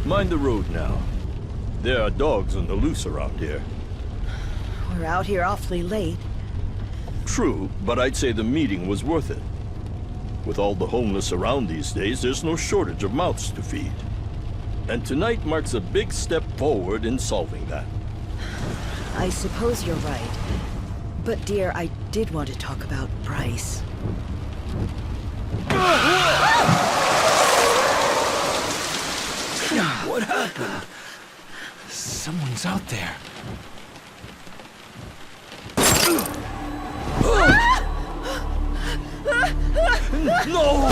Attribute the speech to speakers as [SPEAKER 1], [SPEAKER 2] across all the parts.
[SPEAKER 1] Mind the road now. There are dogs on the loose around here.
[SPEAKER 2] We're out here awfully late.
[SPEAKER 1] True, but I'd say the meeting was worth it. With all the homeless around these days, there's no shortage of mouths to feed. And tonight marks a big step forward in solving that.
[SPEAKER 2] I suppose you're right. But dear, I did want to talk about Bryce.
[SPEAKER 3] What happened? Someone's out there.
[SPEAKER 1] No!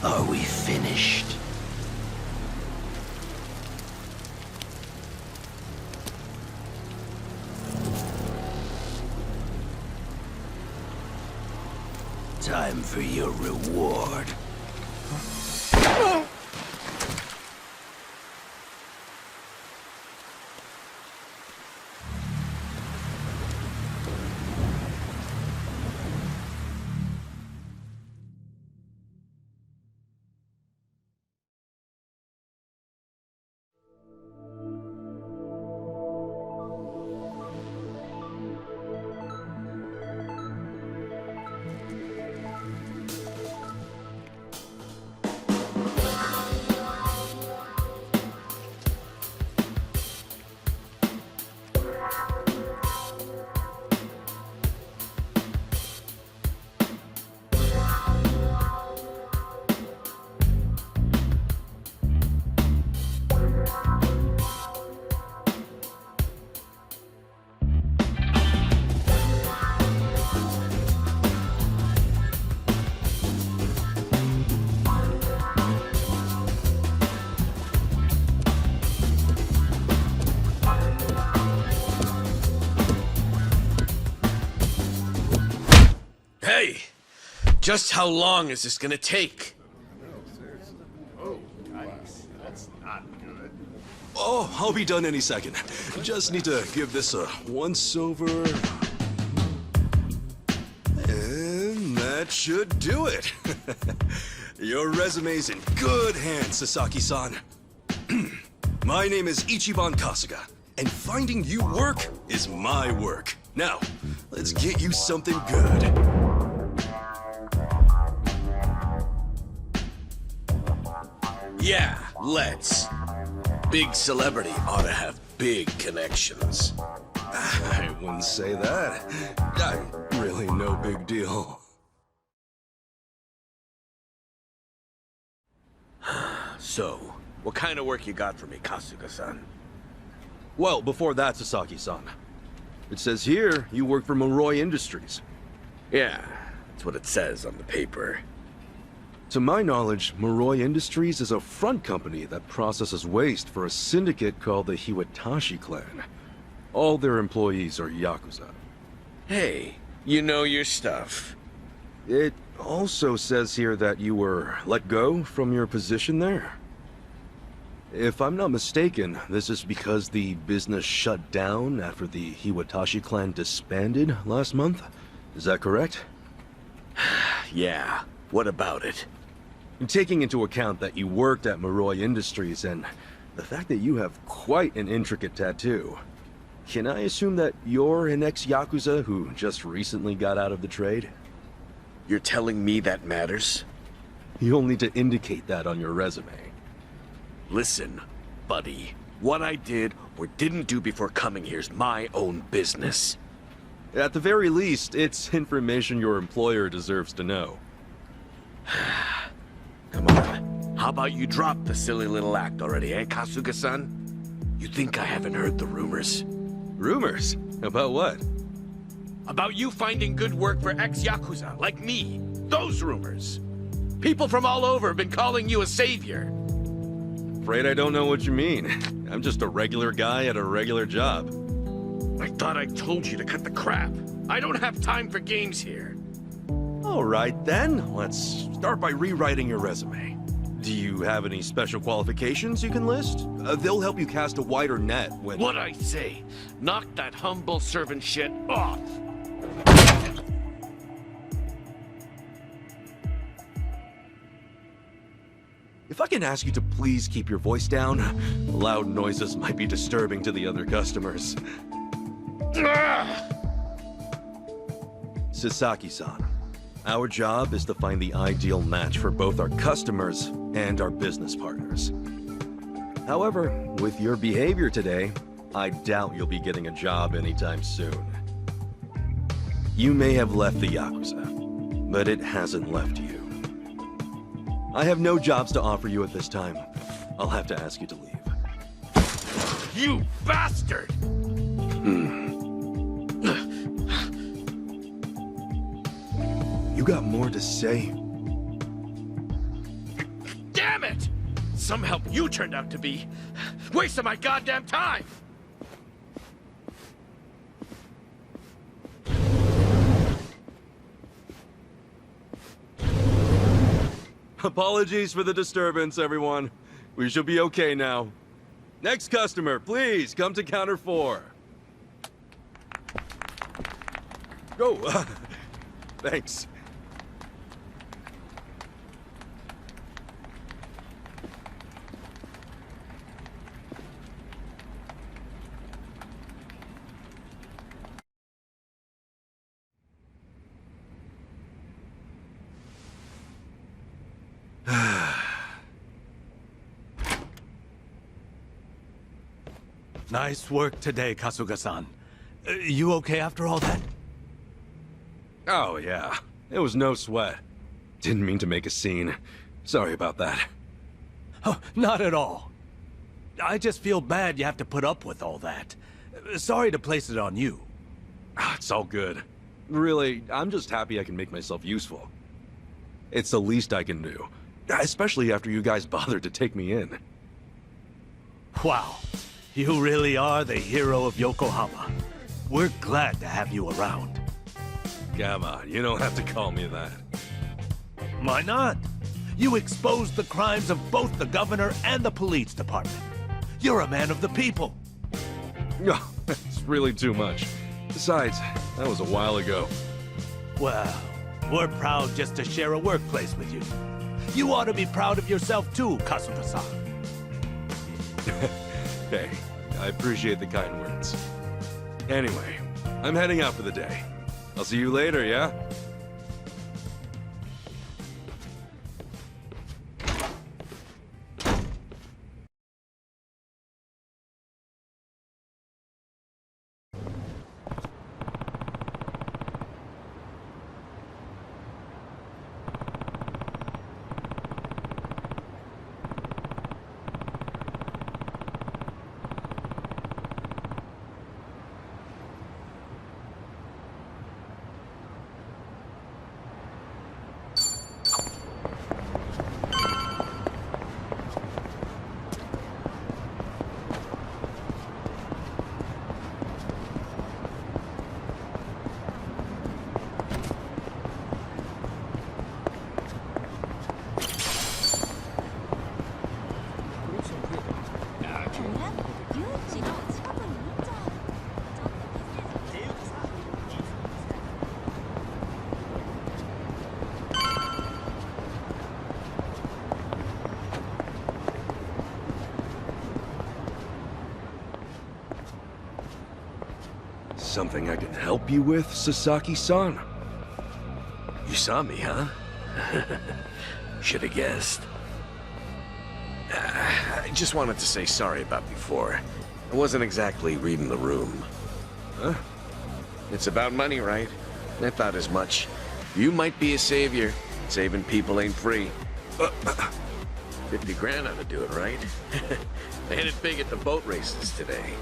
[SPEAKER 3] Are we finished? Time for your reward.
[SPEAKER 4] Hey! Just how long is this gonna take?
[SPEAKER 5] Oh, I'll be done any second. Just need to give this a once-over. And that should do it. Your resume's in good hands, Sasaki-san. My name is Ichiban Kasuga, and finding you work is my work. Now, let's get you something good.
[SPEAKER 4] Yeah, let's. Big celebrity ought to have big connections.
[SPEAKER 5] I wouldn't say that. I'm really no big deal.
[SPEAKER 4] So, what kind of work you got for me, Kasuga-san?
[SPEAKER 5] Well, before that, Sasaki-san. It says here you work for Moroi Industries.
[SPEAKER 4] Yeah, that's what it says on the paper.
[SPEAKER 5] To my knowledge, Moroi Industries is a front company that processes waste for a syndicate called the Hiwatashi clan. All their employees are Yakuza.
[SPEAKER 4] Hey, you know your stuff.
[SPEAKER 5] It also says here that you were let go from your position there. If I'm not mistaken, this is because the business shut down after the Hiwatashi clan disbanded last month. Is that correct?
[SPEAKER 4] Yeah, what about it?
[SPEAKER 5] Taking into account that you worked at Moroi Industries and the fact that you have quite an intricate tattoo, can I assume that you're an ex-Yakuza who just recently got out of the trade?
[SPEAKER 4] You're telling me that matters?
[SPEAKER 5] You'll need to indicate that on your resume.
[SPEAKER 4] Listen, buddy. What I did or didn't do before coming here's my own business.
[SPEAKER 5] At the very least, it's information your employer deserves to know.
[SPEAKER 4] Come on. How about you drop the silly little act already, eh, Kasuga-san? You think I haven't heard the rumors?
[SPEAKER 5] Rumors? About what?
[SPEAKER 4] About you finding good work for ex-Yakuza, like me. Those rumors. People from all over have been calling you a savior.
[SPEAKER 5] Afraid I don't know what you mean. I'm just a regular guy at a regular job.
[SPEAKER 4] I thought I told you to cut the crap. I don't have time for games here.
[SPEAKER 5] All right then, let's start by rewriting your resume. Do you have any special qualifications you can list? They'll help you cast a wider net when...
[SPEAKER 4] What I say? Knock that humble servant shit off!
[SPEAKER 5] If I can ask you to please keep your voice down, loud noises might be disturbing to the other customers. Sasaki-san, our job is to find the ideal match for both our customers and our business partners. However, with your behavior today, I doubt you'll be getting a job anytime soon. You may have left the Yakuza, but it hasn't left you. I have no jobs to offer you at this time. I'll have to ask you to leave.
[SPEAKER 4] You bastard!
[SPEAKER 5] You got more to say?
[SPEAKER 4] Damn it! Some help you turned out to be. Wasting my goddamn time!
[SPEAKER 5] Apologies for the disturbance, everyone. We should be okay now. Next customer, please come to counter 4. Go. Thanks.
[SPEAKER 3] Nice work today, Kasuga-san. You okay after all that?
[SPEAKER 5] Oh, yeah. It was no sweat. Didn't mean to make a scene. Sorry about that.
[SPEAKER 3] Oh, not at all. I just feel bad you have to put up with all that. Sorry to place it on you.
[SPEAKER 5] It's all good. Really, I'm just happy I can make myself useful. It's the least I can do. Especially after you guys bothered to take me in.
[SPEAKER 3] Wow. You really are the hero of Yokohama. We're glad to have you around.
[SPEAKER 5] Come on, you don't have to call me that.
[SPEAKER 3] Why not? You exposed the crimes of both the governor and the police department. You're a man of the people.
[SPEAKER 5] No, it's really too much. Besides, that was a while ago.
[SPEAKER 3] Well, we're proud just to share a workplace with you. You ought to be proud of yourself too, Kasuga-san.
[SPEAKER 5] Hey, I appreciate the kind words. Anyway, I'm heading out for the day. I'll see you later, yeah? Something I can help you with, Sasaki-san?
[SPEAKER 4] You saw me, huh? Should've guessed. I just wanted to say sorry about before. I wasn't exactly reading the room.
[SPEAKER 5] Huh?
[SPEAKER 4] It's about money, right? I thought as much. You might be a savior. Saving people ain't free. 50 grand ought to do it, right? I hit it big at the boat races today.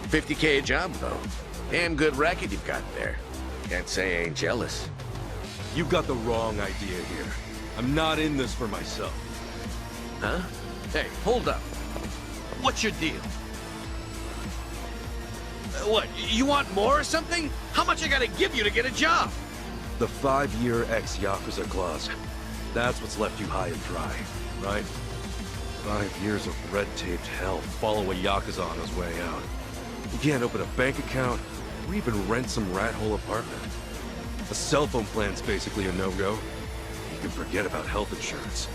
[SPEAKER 4] 50K a job, though. Damn good racket you've got there. Can't say I ain't jealous.
[SPEAKER 5] You've got the wrong idea here. I'm not in this for myself.
[SPEAKER 4] Huh? Hey, hold up. What's your deal? What, you want more or something? How much I gotta give you to get a job?
[SPEAKER 6] The 5-year ex-Yakuza clause. That's what's left you high and dry, right? 5 years of red-taped hell follow a Yakuza on his way out. You can't open a bank account, or even rent some rat-hole apartment. A cell phone plan's basically a no-go. You can forget about health insurance.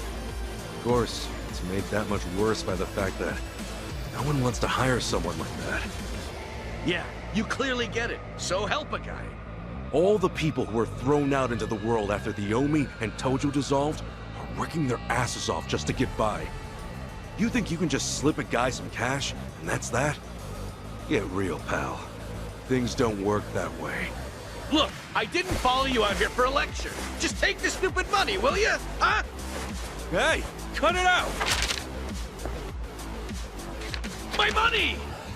[SPEAKER 6] Of course, it's made that much worse by the fact that no one wants to hire someone like that.
[SPEAKER 4] Yeah, you clearly get it. So help a guy.
[SPEAKER 6] All the people who were thrown out into the world after the Omi and Tojo dissolved are working their asses off just to get by. You think you can just slip a guy some cash, and that's that? Get real, pal. Things don't work that way.
[SPEAKER 4] Look, I didn't follow you out here for a lecture. Just take the stupid money, will you? Huh?
[SPEAKER 6] Hey, cut it out!
[SPEAKER 4] My money!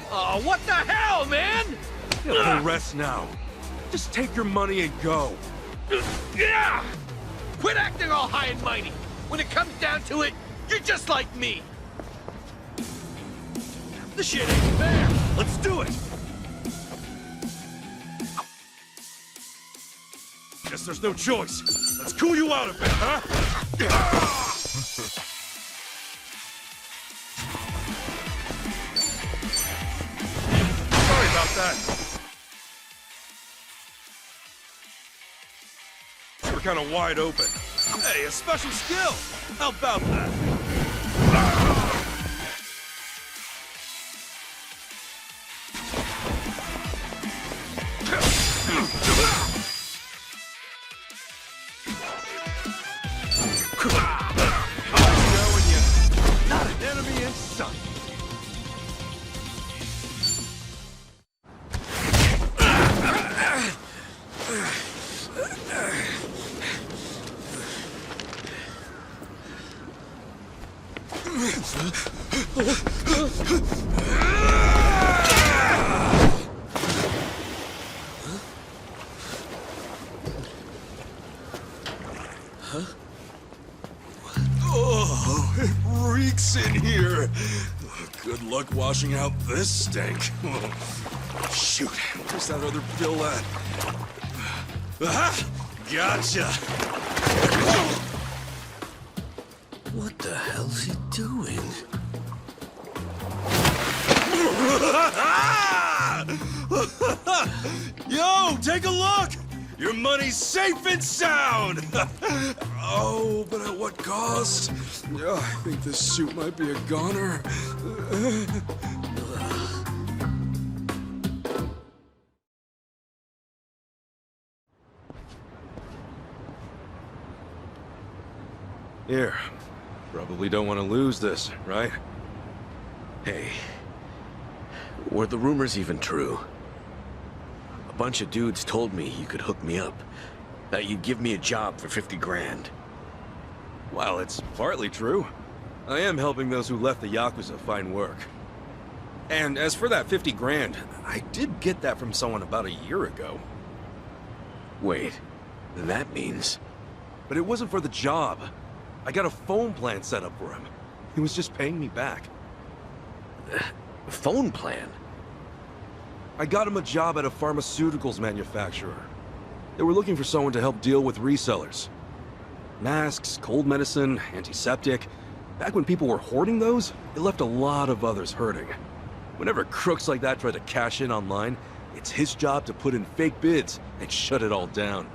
[SPEAKER 4] Oh, what the hell, man?
[SPEAKER 6] You'll rest now. Just take your money and go.
[SPEAKER 4] Yeah! Quit acting all high and mighty. When it comes down to it, you're just like me. The shit ain't fair.
[SPEAKER 6] Let's do it! Guess there's no choice. Let's cool you out a bit, huh? Sorry about that. We're kind of wide open. Hey, a special skill! How about that? Not an enemy in sight.
[SPEAKER 5] Oh, it reeks in here. Good luck washing out this stink. Oh, shoot, where's that other bill at? Aha! Gotcha!
[SPEAKER 4] What the hell's he doing?
[SPEAKER 5] Yo, take a look! Your money's safe and sound! Oh, but at what cost? I think this suit might be a goner.
[SPEAKER 6] Here. Probably don't want to lose this, right?
[SPEAKER 4] Hey, were the rumors even true? A bunch of dudes told me you could hook me up. That you'd give me a job for 50 grand.
[SPEAKER 6] Well, it's partly true. I am helping those who left the Yakuza find work. And as for that 50 grand, I did get that from someone about a year ago.
[SPEAKER 4] Wait, that means...
[SPEAKER 6] But it wasn't for the job. I got a phone plan set up for him. He was just paying me back.
[SPEAKER 4] Phone plan?
[SPEAKER 6] I got him a job at a pharmaceuticals manufacturer. They were looking for someone to help deal with resellers. Masks, cold medicine, antiseptic. Back when people were hoarding those, it left a lot of others hurting. Whenever crooks like that try to cash in online, it's his job to put in fake bids and shut it all down.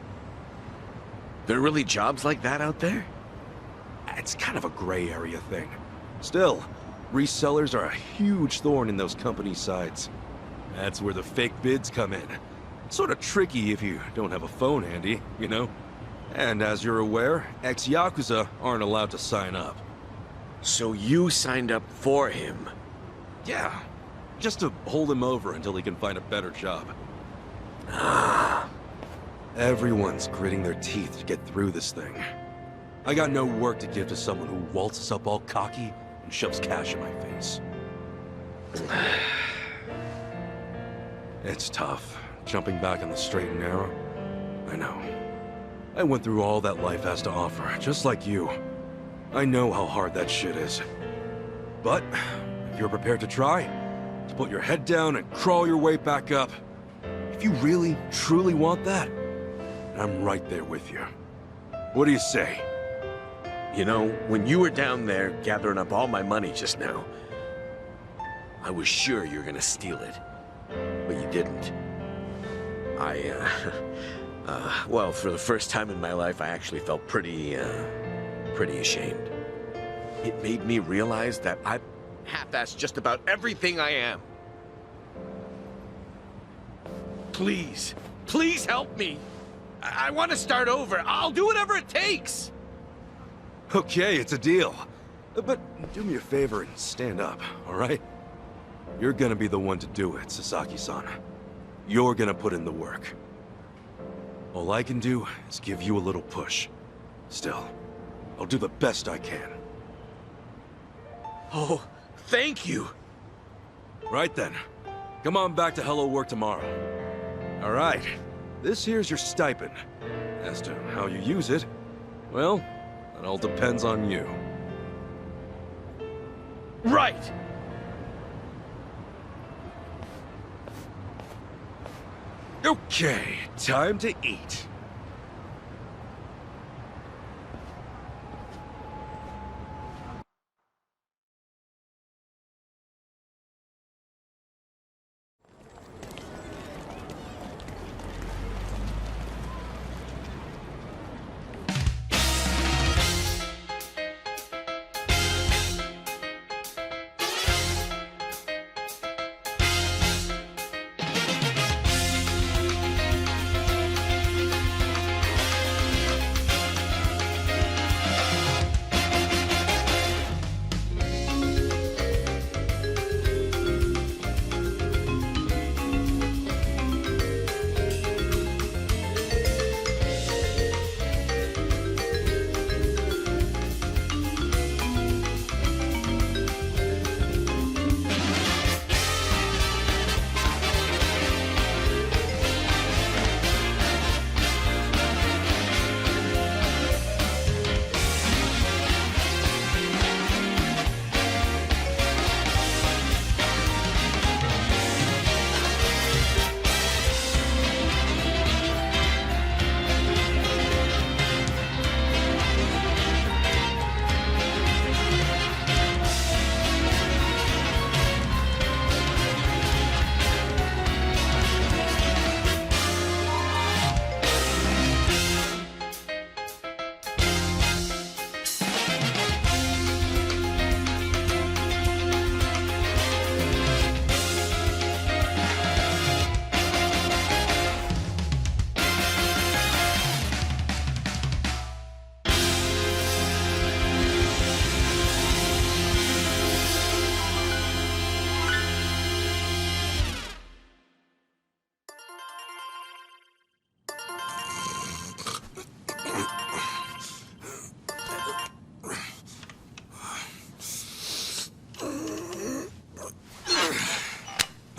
[SPEAKER 4] There are really jobs like that out there?
[SPEAKER 6] It's kind of a gray area thing. Still, resellers are a huge thorn in those companies' sides. That's where the fake bids come in. Sort of tricky if you don't have a phone handy, you know? And as you're aware, ex-Yakuza aren't allowed to sign up.
[SPEAKER 4] So you signed up for him?
[SPEAKER 6] Yeah, just to hold him over until he can find a better job. Everyone's gritting their teeth to get through this thing. I got no work to give to someone who waltzes up all cocky and shoves cash in my face. It's tough, jumping back on the straight and narrow. I know. I went through all that life has to offer, just like you. I know how hard that shit is. But, if you're prepared to try, to put your head down and crawl your way back up, if you really, truly want that, I'm right there with you. What do you say?
[SPEAKER 4] You know, when you were down there gathering up all my money just now, I was sure you were gonna steal it. But you didn't. Well, for the first time in my life, I actually felt pretty ashamed. It made me realize that I half-assed just about everything I am. Please, please help me. I want to start over. I'll do whatever it takes.
[SPEAKER 6] Okay, it's a deal. But do me a favor and stand up, all right? You're gonna be the one to do it, Sasaki-san. You're gonna put in the work. All I can do is give you a little push. Still, I'll do the best I can.
[SPEAKER 4] Oh, thank you.
[SPEAKER 6] Right then. Come on back to Hello Work tomorrow. All right. This here's your stipend. As to how you use it, well, that all depends on you.
[SPEAKER 4] Right.
[SPEAKER 6] Okay, time to eat.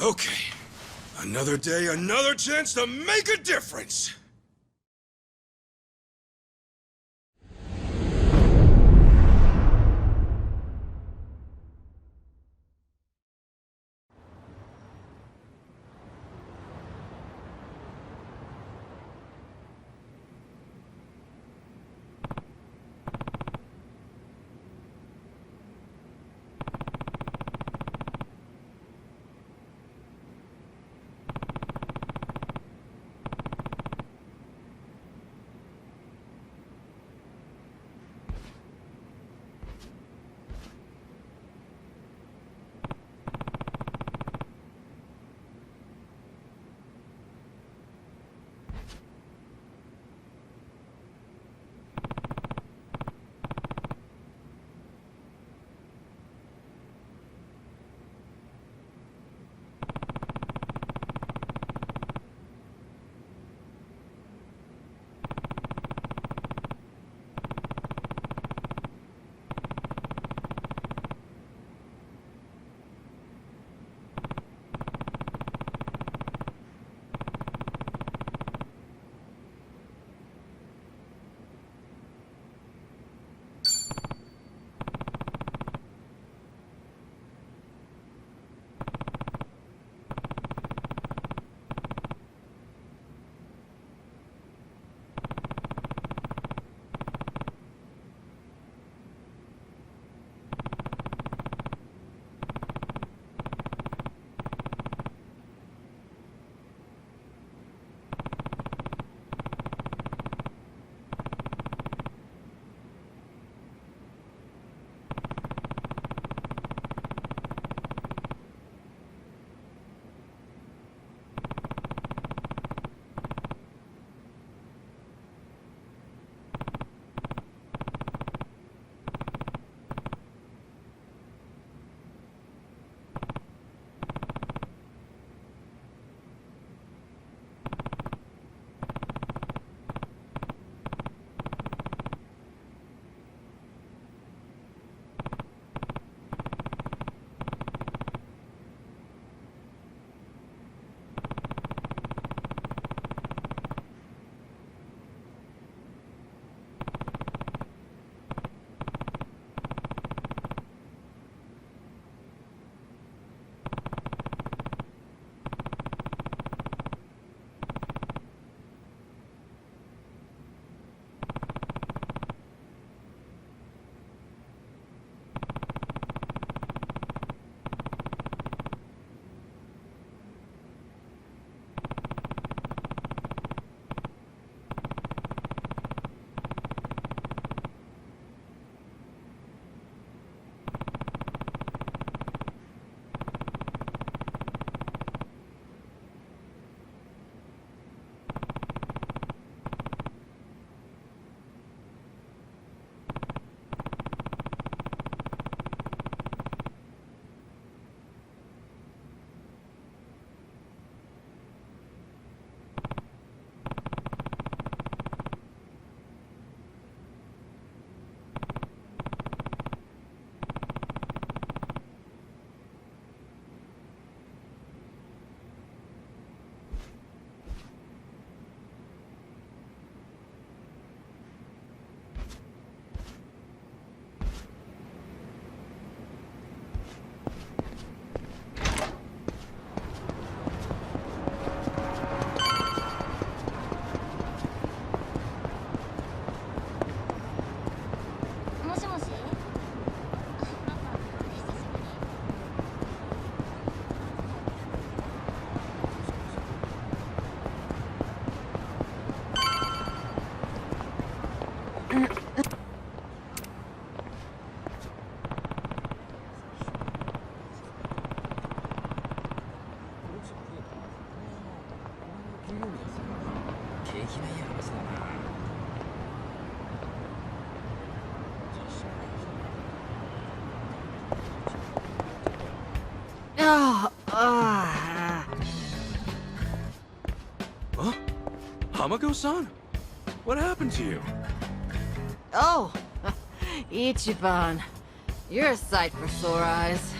[SPEAKER 5] Okay. Another day, another chance to make a difference!
[SPEAKER 2] Oh,
[SPEAKER 6] Huh? Hamako-san? What happened to you?
[SPEAKER 7] Oh, Ichiban. You're a sight for sore eyes.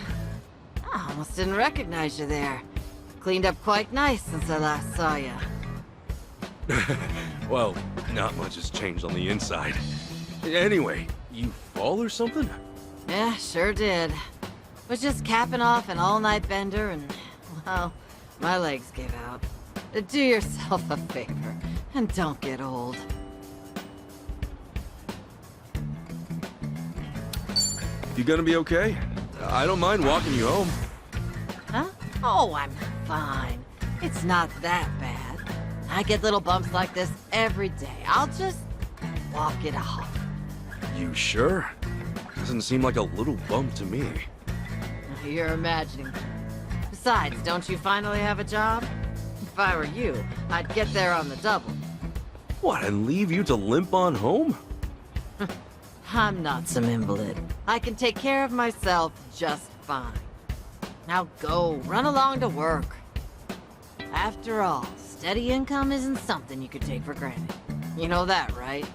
[SPEAKER 7] I almost didn't recognize you there. Cleaned up quite nice since I last saw you.
[SPEAKER 6] Well, not much has changed on the inside. Anyway, you fall or something?
[SPEAKER 7] Yeah, sure did. Was just capping off an all-night bender and, well, my legs gave out. Do yourself a favor and don't get old.
[SPEAKER 6] You gonna be okay? I don't mind walking you home.
[SPEAKER 7] Huh? Oh, I'm fine. It's not that bad. I get little bumps like this every day. I'll just walk it off.
[SPEAKER 6] You sure? Doesn't seem like a little bump to me.
[SPEAKER 7] You're imagining. Besides, don't you finally have a job? If I were you, I'd get there on the double.
[SPEAKER 6] What, and leave you to limp on home?
[SPEAKER 7] I'm not some invalid. I can take care of myself just fine. Now go, run along to work. After all, steady income isn't something you could take for granted. You know that, right?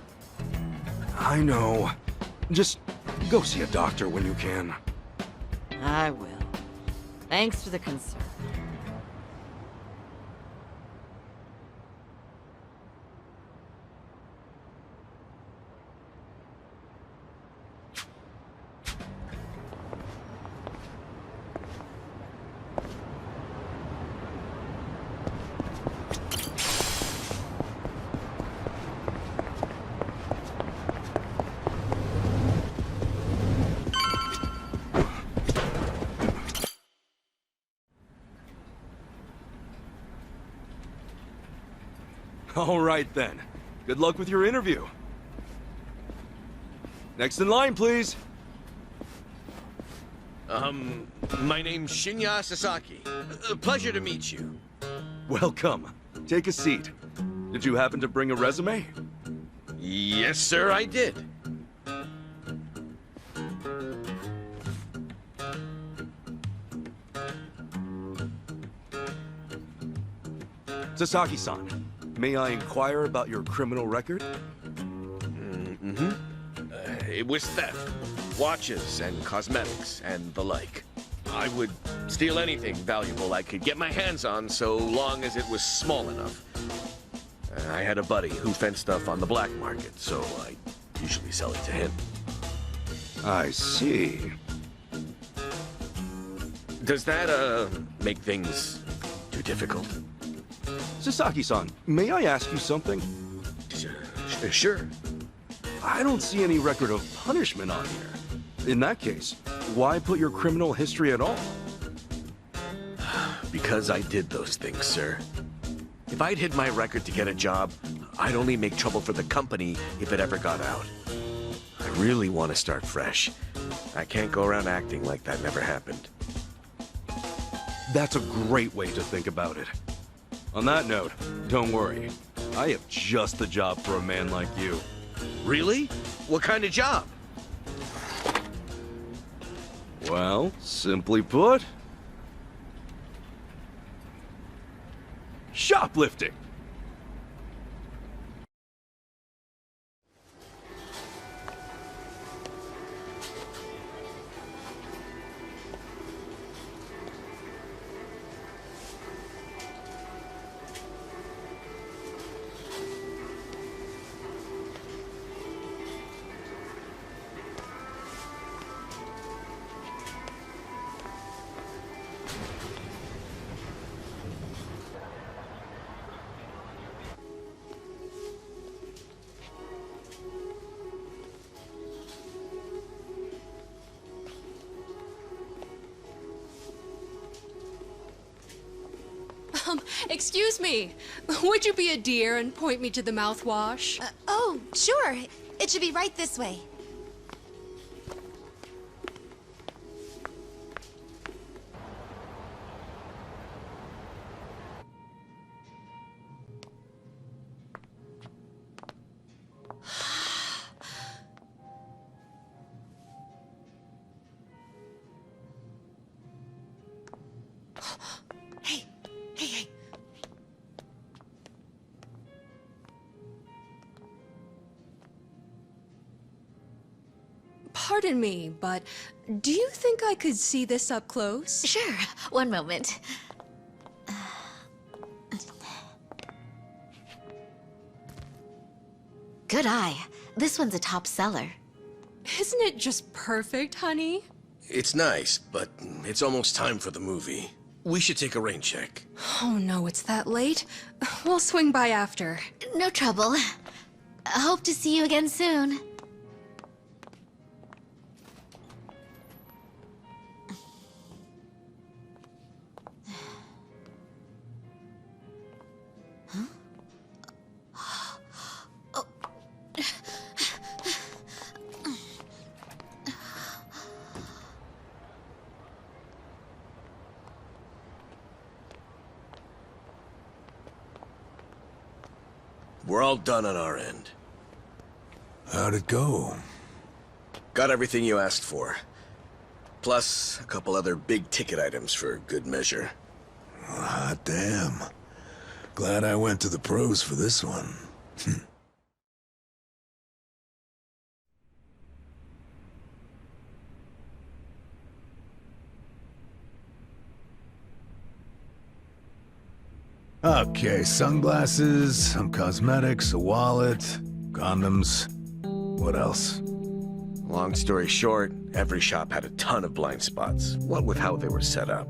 [SPEAKER 6] I know. Just go see a doctor when you can.
[SPEAKER 7] I will. Thanks for the concern.
[SPEAKER 6] All right then. Good luck with your interview. Next in line, please.
[SPEAKER 4] My name's Shinya Sasaki. Pleasure to meet you.
[SPEAKER 6] Welcome. Take a seat. Did you happen to bring a resume?
[SPEAKER 4] Yes, sir, I did.
[SPEAKER 6] Sasaki-san, may I inquire about your criminal record?
[SPEAKER 4] It was theft, watches and cosmetics and the like. I would steal anything valuable I could get my hands on so long as it was small enough. I had a buddy who fenced stuff on the black market, so I usually sell it to him.
[SPEAKER 6] I see.
[SPEAKER 4] Does that, make things too difficult?
[SPEAKER 6] Sasaki-san, may I ask you something?
[SPEAKER 4] Sure.
[SPEAKER 6] I don't see any record of punishment on here. In that case, why put your criminal history at all?
[SPEAKER 4] Because I did those things, sir. If I'd hid my record to get a job, I'd only make trouble for the company if it ever got out. I really want to start fresh. I can't go around acting like that never happened.
[SPEAKER 6] That's a great way to think about it. On that note, don't worry. I have just the job for a man like you.
[SPEAKER 4] Really? What kind of job?
[SPEAKER 6] Well, simply put... shoplifting!
[SPEAKER 8] Excuse me. Would you be a dear and point me to the mouthwash?
[SPEAKER 9] Oh, sure. It should be right this way.
[SPEAKER 8] pardon me, but do you think I could see this up close?
[SPEAKER 9] Sure, one moment. Good eye. This one's a top seller.
[SPEAKER 8] Isn't it just perfect, honey?
[SPEAKER 4] It's nice, but it's almost time for the movie. We should take a rain check.
[SPEAKER 8] Oh no, it's that late. We'll swing by after.
[SPEAKER 9] No trouble. Hope to see you again soon.
[SPEAKER 4] We're all done on our end.
[SPEAKER 5] How'd it go?
[SPEAKER 4] Got everything you asked for. Plus, a couple other big-ticket items for good measure.
[SPEAKER 5] Hot damn. Glad I went to the pros for this one. Okay, sunglasses, some cosmetics, a wallet, condoms. What else?
[SPEAKER 4] Long story short, every shop had a ton of blind spots, what with how they were set up.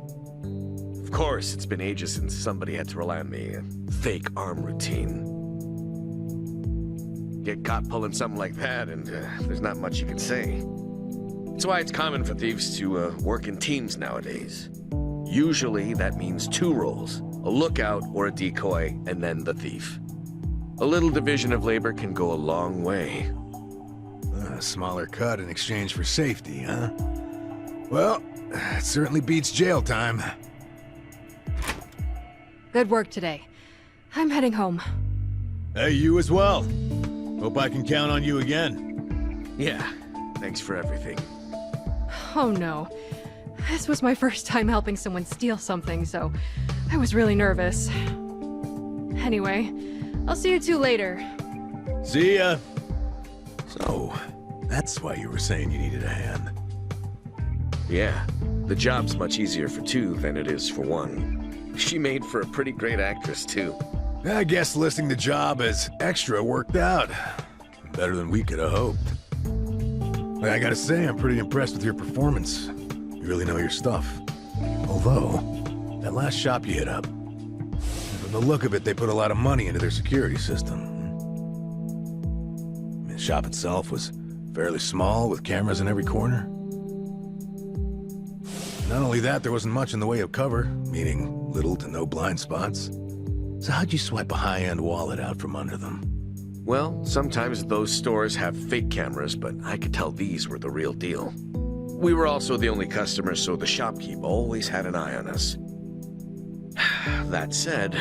[SPEAKER 4] Of course, it's been ages since somebody had to rely on the fake arm routine. Get caught pulling something like that, and there's not much you can say. That's why it's common for thieves to work in teams nowadays. Usually, that means 2 roles. A lookout or a decoy, and then the thief. A little division of labor can go a long way.
[SPEAKER 5] A smaller cut in exchange for safety, huh? Well, it certainly beats jail time.
[SPEAKER 8] Good work today. I'm heading home.
[SPEAKER 5] Hey, you as well. Hope I can count on you again.
[SPEAKER 4] Yeah, thanks for everything.
[SPEAKER 8] Oh no. This was my first time helping someone steal something, so I was really nervous. Anyway, I'll see you two later.
[SPEAKER 5] See ya. So, that's why you were saying you needed a hand.
[SPEAKER 4] Yeah, the job's much easier for 2 than it is for 1. She made for a pretty great actress, too.
[SPEAKER 5] I guess listing the job as extra worked out. Better than we could have hoped. But I gotta say, I'm pretty impressed with your performance. You really know your stuff. Although, that last shop you hit up, from the look of it, they put a lot of money into their security system. The shop itself was fairly small, with cameras in every corner. Not only that, there wasn't much in the way of cover, meaning little to no blind spots. So how'd you swipe a high-end wallet out from under them?
[SPEAKER 4] Well, sometimes those stores have fake cameras, but I could tell these were the real deal. We were also the only customers, so the shopkeep always had an eye on us. That said,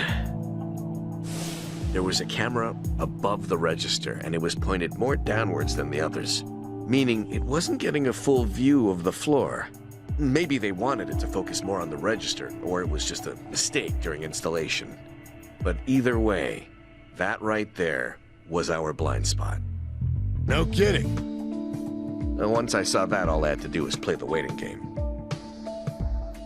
[SPEAKER 4] there was a camera above the register, and it was pointed more downwards than the others, meaning it wasn't getting a full view of the floor. Maybe they wanted it to focus more on the register, or it was just a mistake during installation. But either way, that right there was our blind spot.
[SPEAKER 5] No kidding.
[SPEAKER 4] And once I saw that, all I had to do was play the waiting game.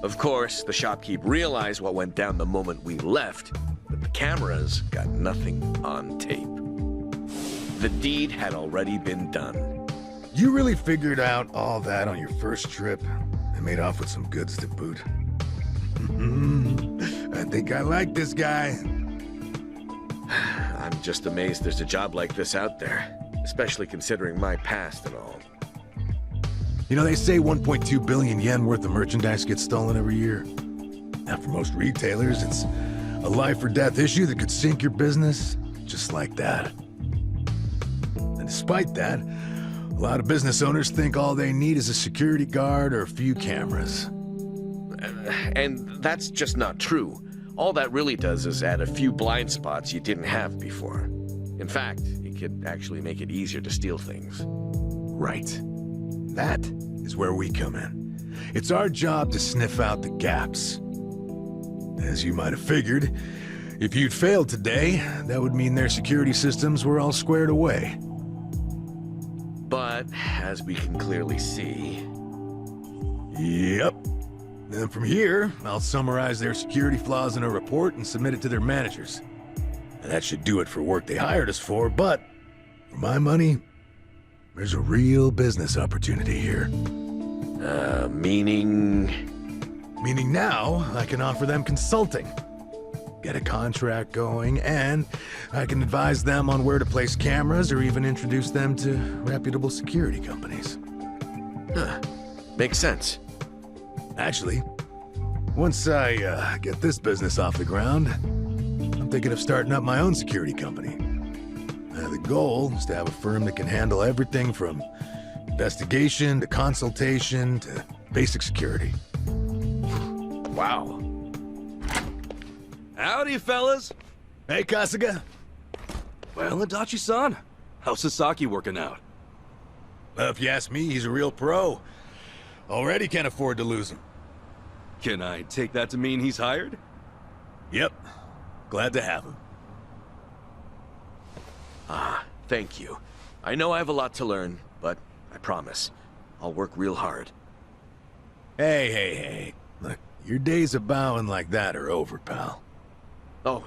[SPEAKER 4] Of course, the shopkeep realized what went down the moment we left, but the cameras got nothing on tape. The deed had already been done.
[SPEAKER 5] You really figured out all that on your first trip and made off with some goods to boot. I think I like this guy.
[SPEAKER 4] I'm just amazed there's a job like this out there, especially considering my past and all.
[SPEAKER 5] You know, they say 1.2 billion yen worth of merchandise gets stolen every year. Now, for most retailers, it's a life or death issue that could sink your business, just like that. And despite that, a lot of business owners think all they need is a security guard or a few cameras.
[SPEAKER 4] And that's just not true. All that really does is add a few blind spots you didn't have before. In fact, it could actually make it easier to steal things.
[SPEAKER 5] Right. That is where we come in. It's our job to sniff out the gaps. As you might have figured, if you'd failed today, that would mean their security systems were all squared away.
[SPEAKER 4] But But, as we can clearly see...
[SPEAKER 10] Yep. Then from here, I'll summarize their security flaws in a report and submit it to their managers. And that should do it for work they hired us for, but for my money, there's a real business opportunity here.
[SPEAKER 4] Meaning...
[SPEAKER 10] Meaning now, I can offer them consulting. Get a contract going, and I can advise them on where to place cameras or even introduce them to reputable security companies.
[SPEAKER 4] Huh. Makes sense.
[SPEAKER 10] Actually, once I get this business off the ground, I'm thinking of starting up my own security company. The goal is to have a firm that can handle everything from investigation to consultation to basic security.
[SPEAKER 4] Wow.
[SPEAKER 6] Howdy, fellas.
[SPEAKER 10] Hey, Kasuga.
[SPEAKER 6] Well, Adachi-san, how's Sasaki working out?
[SPEAKER 10] Well, if you ask me, he's a real pro. Already can't afford to lose him.
[SPEAKER 6] Can I take that to mean he's hired?
[SPEAKER 10] Yep. Glad to have him.
[SPEAKER 4] Thank you. I know I have a lot to learn, but I promise, I'll work real hard.
[SPEAKER 10] Hey. Look, your days of bowing like that are over, pal.
[SPEAKER 4] Oh,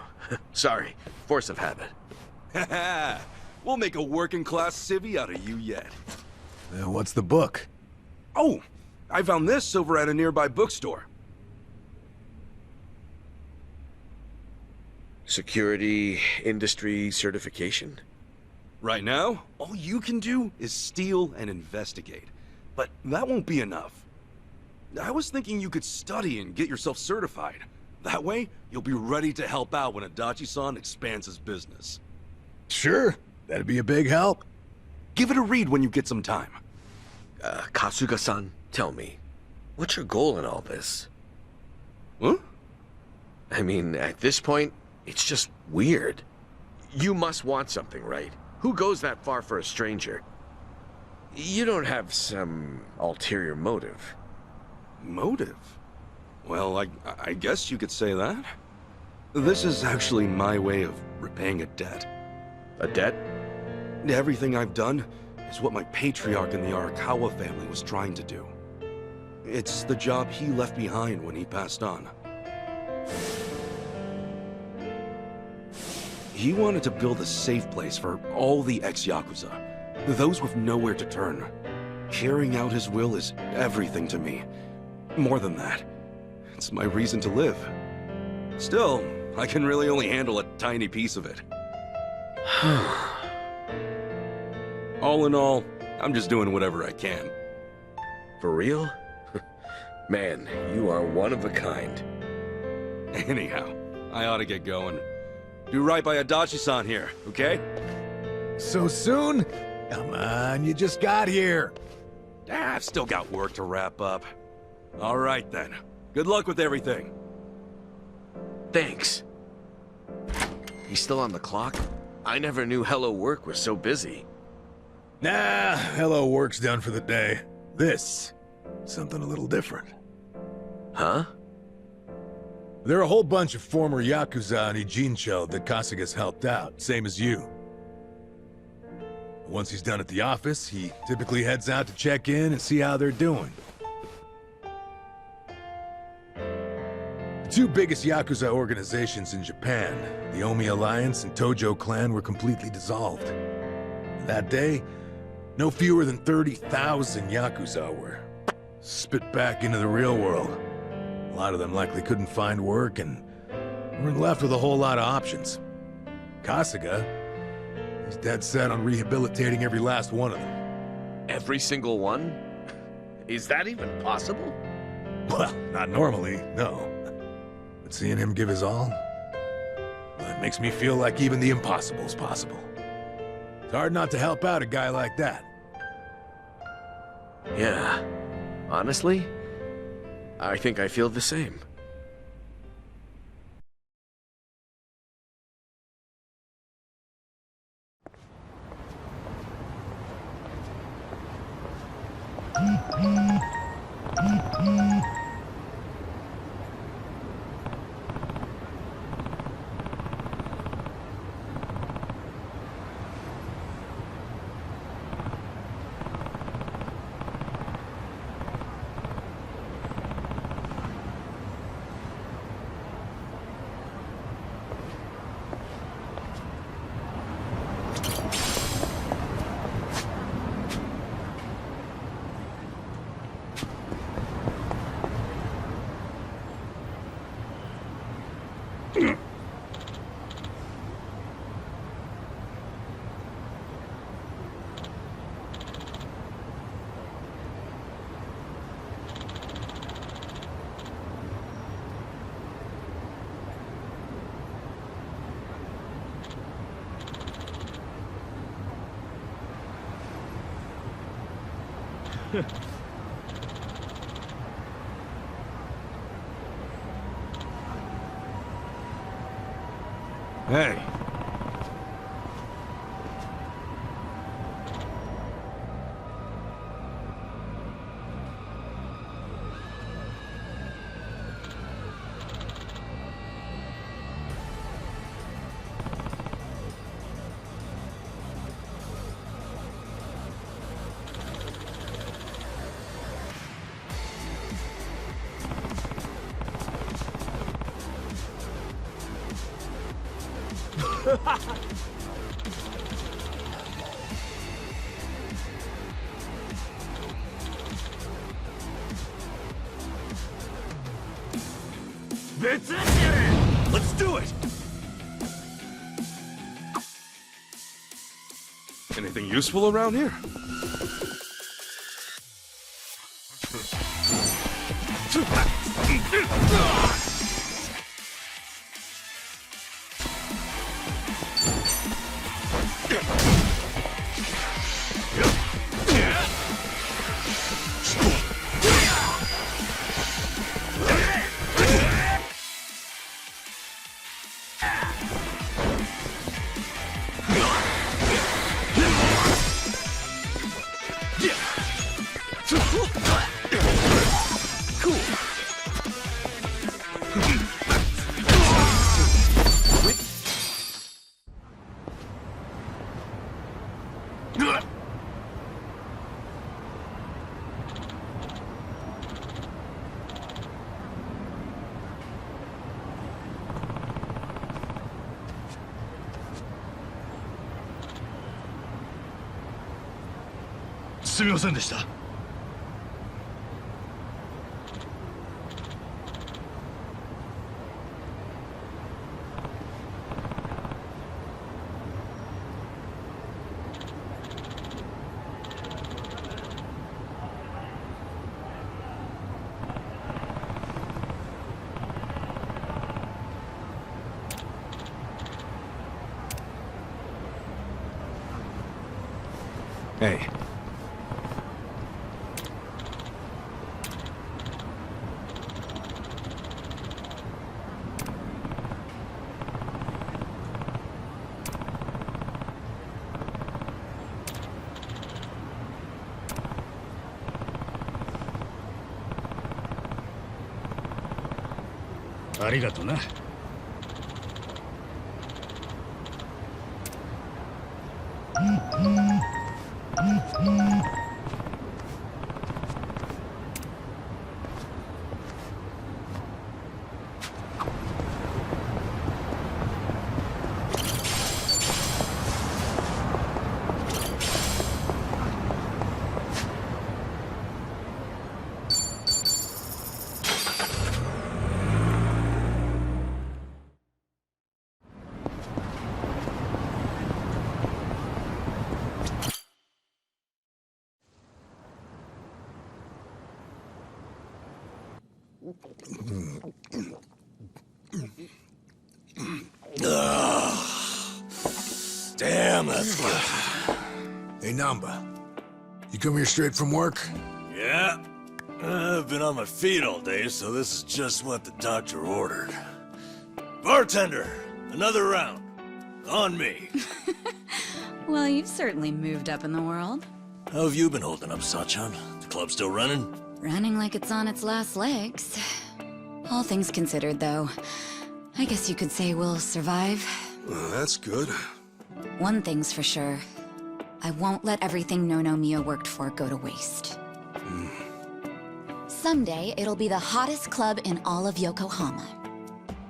[SPEAKER 4] sorry. Force of habit.
[SPEAKER 6] Haha! We'll make a working-class civvy out of you yet.
[SPEAKER 10] What's the book?
[SPEAKER 6] Oh, I found this over at a nearby bookstore.
[SPEAKER 4] Security industry certification?
[SPEAKER 6] Right now, all you can do is steal and investigate. But that won't be enough. I was thinking you could study and get yourself certified. That way, you'll be ready to help out when Adachi-san expands his business.
[SPEAKER 10] Sure, that'd be a big help.
[SPEAKER 6] Give it a read when you get some time.
[SPEAKER 4] Kasuga-san, tell me, what's your goal in all this?
[SPEAKER 6] Huh?
[SPEAKER 4] I mean, at this point, it's just weird. You must want something, right? Who goes that far for a stranger? You don't have some ulterior motive.
[SPEAKER 6] Motive? Well, I guess you could say that. This is actually my way of repaying a debt.
[SPEAKER 4] A debt?
[SPEAKER 6] Everything I've done is what my patriarch in the Arakawa family was trying to do. It's the job he left behind when he passed on. He wanted to build a safe place for all the ex-Yakuza, those with nowhere to turn. Carrying out his will is everything to me. More than that, it's my reason to live. Still, I can really only handle a tiny piece of it. All in all, I'm just doing whatever I can.
[SPEAKER 4] For real? Man, you are one of a kind.
[SPEAKER 6] Anyhow, I ought to get going. Do right by Adachi-san here, okay?
[SPEAKER 10] So soon? Come on, you just got here.
[SPEAKER 6] I've still got work to wrap up. All right then. Good luck with everything.
[SPEAKER 4] Thanks. He's still on the clock? I never knew Hello Work was so busy.
[SPEAKER 10] Nah, hello work's done for the day. This, something a little different.
[SPEAKER 4] Huh?
[SPEAKER 10] There are a whole bunch of former Yakuza in Ijincho that Kasuga's helped out, same as you. Once he's done at the office, he typically heads out to check in and see how they're doing. The two biggest Yakuza organizations in Japan, the Omi Alliance and Tojo Clan, were completely dissolved. That day, no fewer than 30,000 Yakuza were spit back into the real world. A lot of them likely couldn't find work and weren't left with a whole lot of options. Kasuga, he's dead set on rehabilitating every last one of them.
[SPEAKER 4] Every single one? Is that even possible?
[SPEAKER 10] Well, not normally, no. But seeing him give his all, well, it makes me feel like even the impossible's possible. It's hard not to help out a guy like that.
[SPEAKER 4] Yeah. Honestly, I think I feel the same.
[SPEAKER 6] Hey.
[SPEAKER 3] Let's do it!
[SPEAKER 6] Anything useful around here? Hey.
[SPEAKER 5] Damn, that's good. Hey, Namba. You come here straight from work?
[SPEAKER 11] Yeah. I've been on my feet all day, so this is just what the doctor ordered. Bartender, another round. On me.
[SPEAKER 12] Well, you've certainly moved up in the world.
[SPEAKER 11] How have you been holding up, Sachan? The club still running?
[SPEAKER 12] Running like it's on its last legs. All things considered, though, I guess you could say we'll survive.
[SPEAKER 5] Well, that's good.
[SPEAKER 12] One thing's for sure. I won't let everything No Mio worked for go to waste. Someday, it'll be the hottest club in all of Yokohama.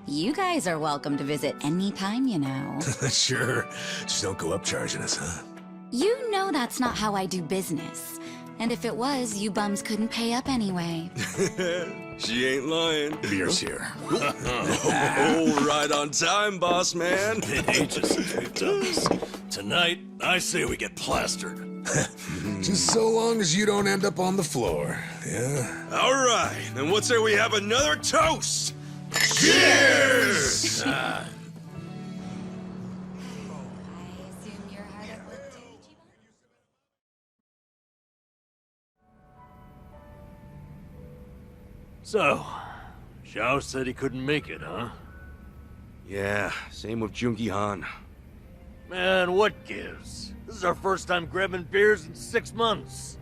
[SPEAKER 12] You guys are welcome to visit anytime, you know.
[SPEAKER 5] Sure. Just don't go up charging us, huh?
[SPEAKER 12] You know that's not how I do business. And if it was, you bums couldn't pay up anyway.
[SPEAKER 5] She ain't lying.
[SPEAKER 11] Beer's here.
[SPEAKER 5] Oh, right on time, boss man.
[SPEAKER 11] Been ages since we've done this. Tonight, I say we get plastered.
[SPEAKER 10] Just so long as you don't end up on the floor, yeah?
[SPEAKER 5] All right, then what say we have another toast? Cheers!
[SPEAKER 11] So, Xiao said he couldn't make it, huh?
[SPEAKER 6] Yeah, same with Junki Han.
[SPEAKER 11] Man, what gives? This is our first time grabbing beers in 6 months.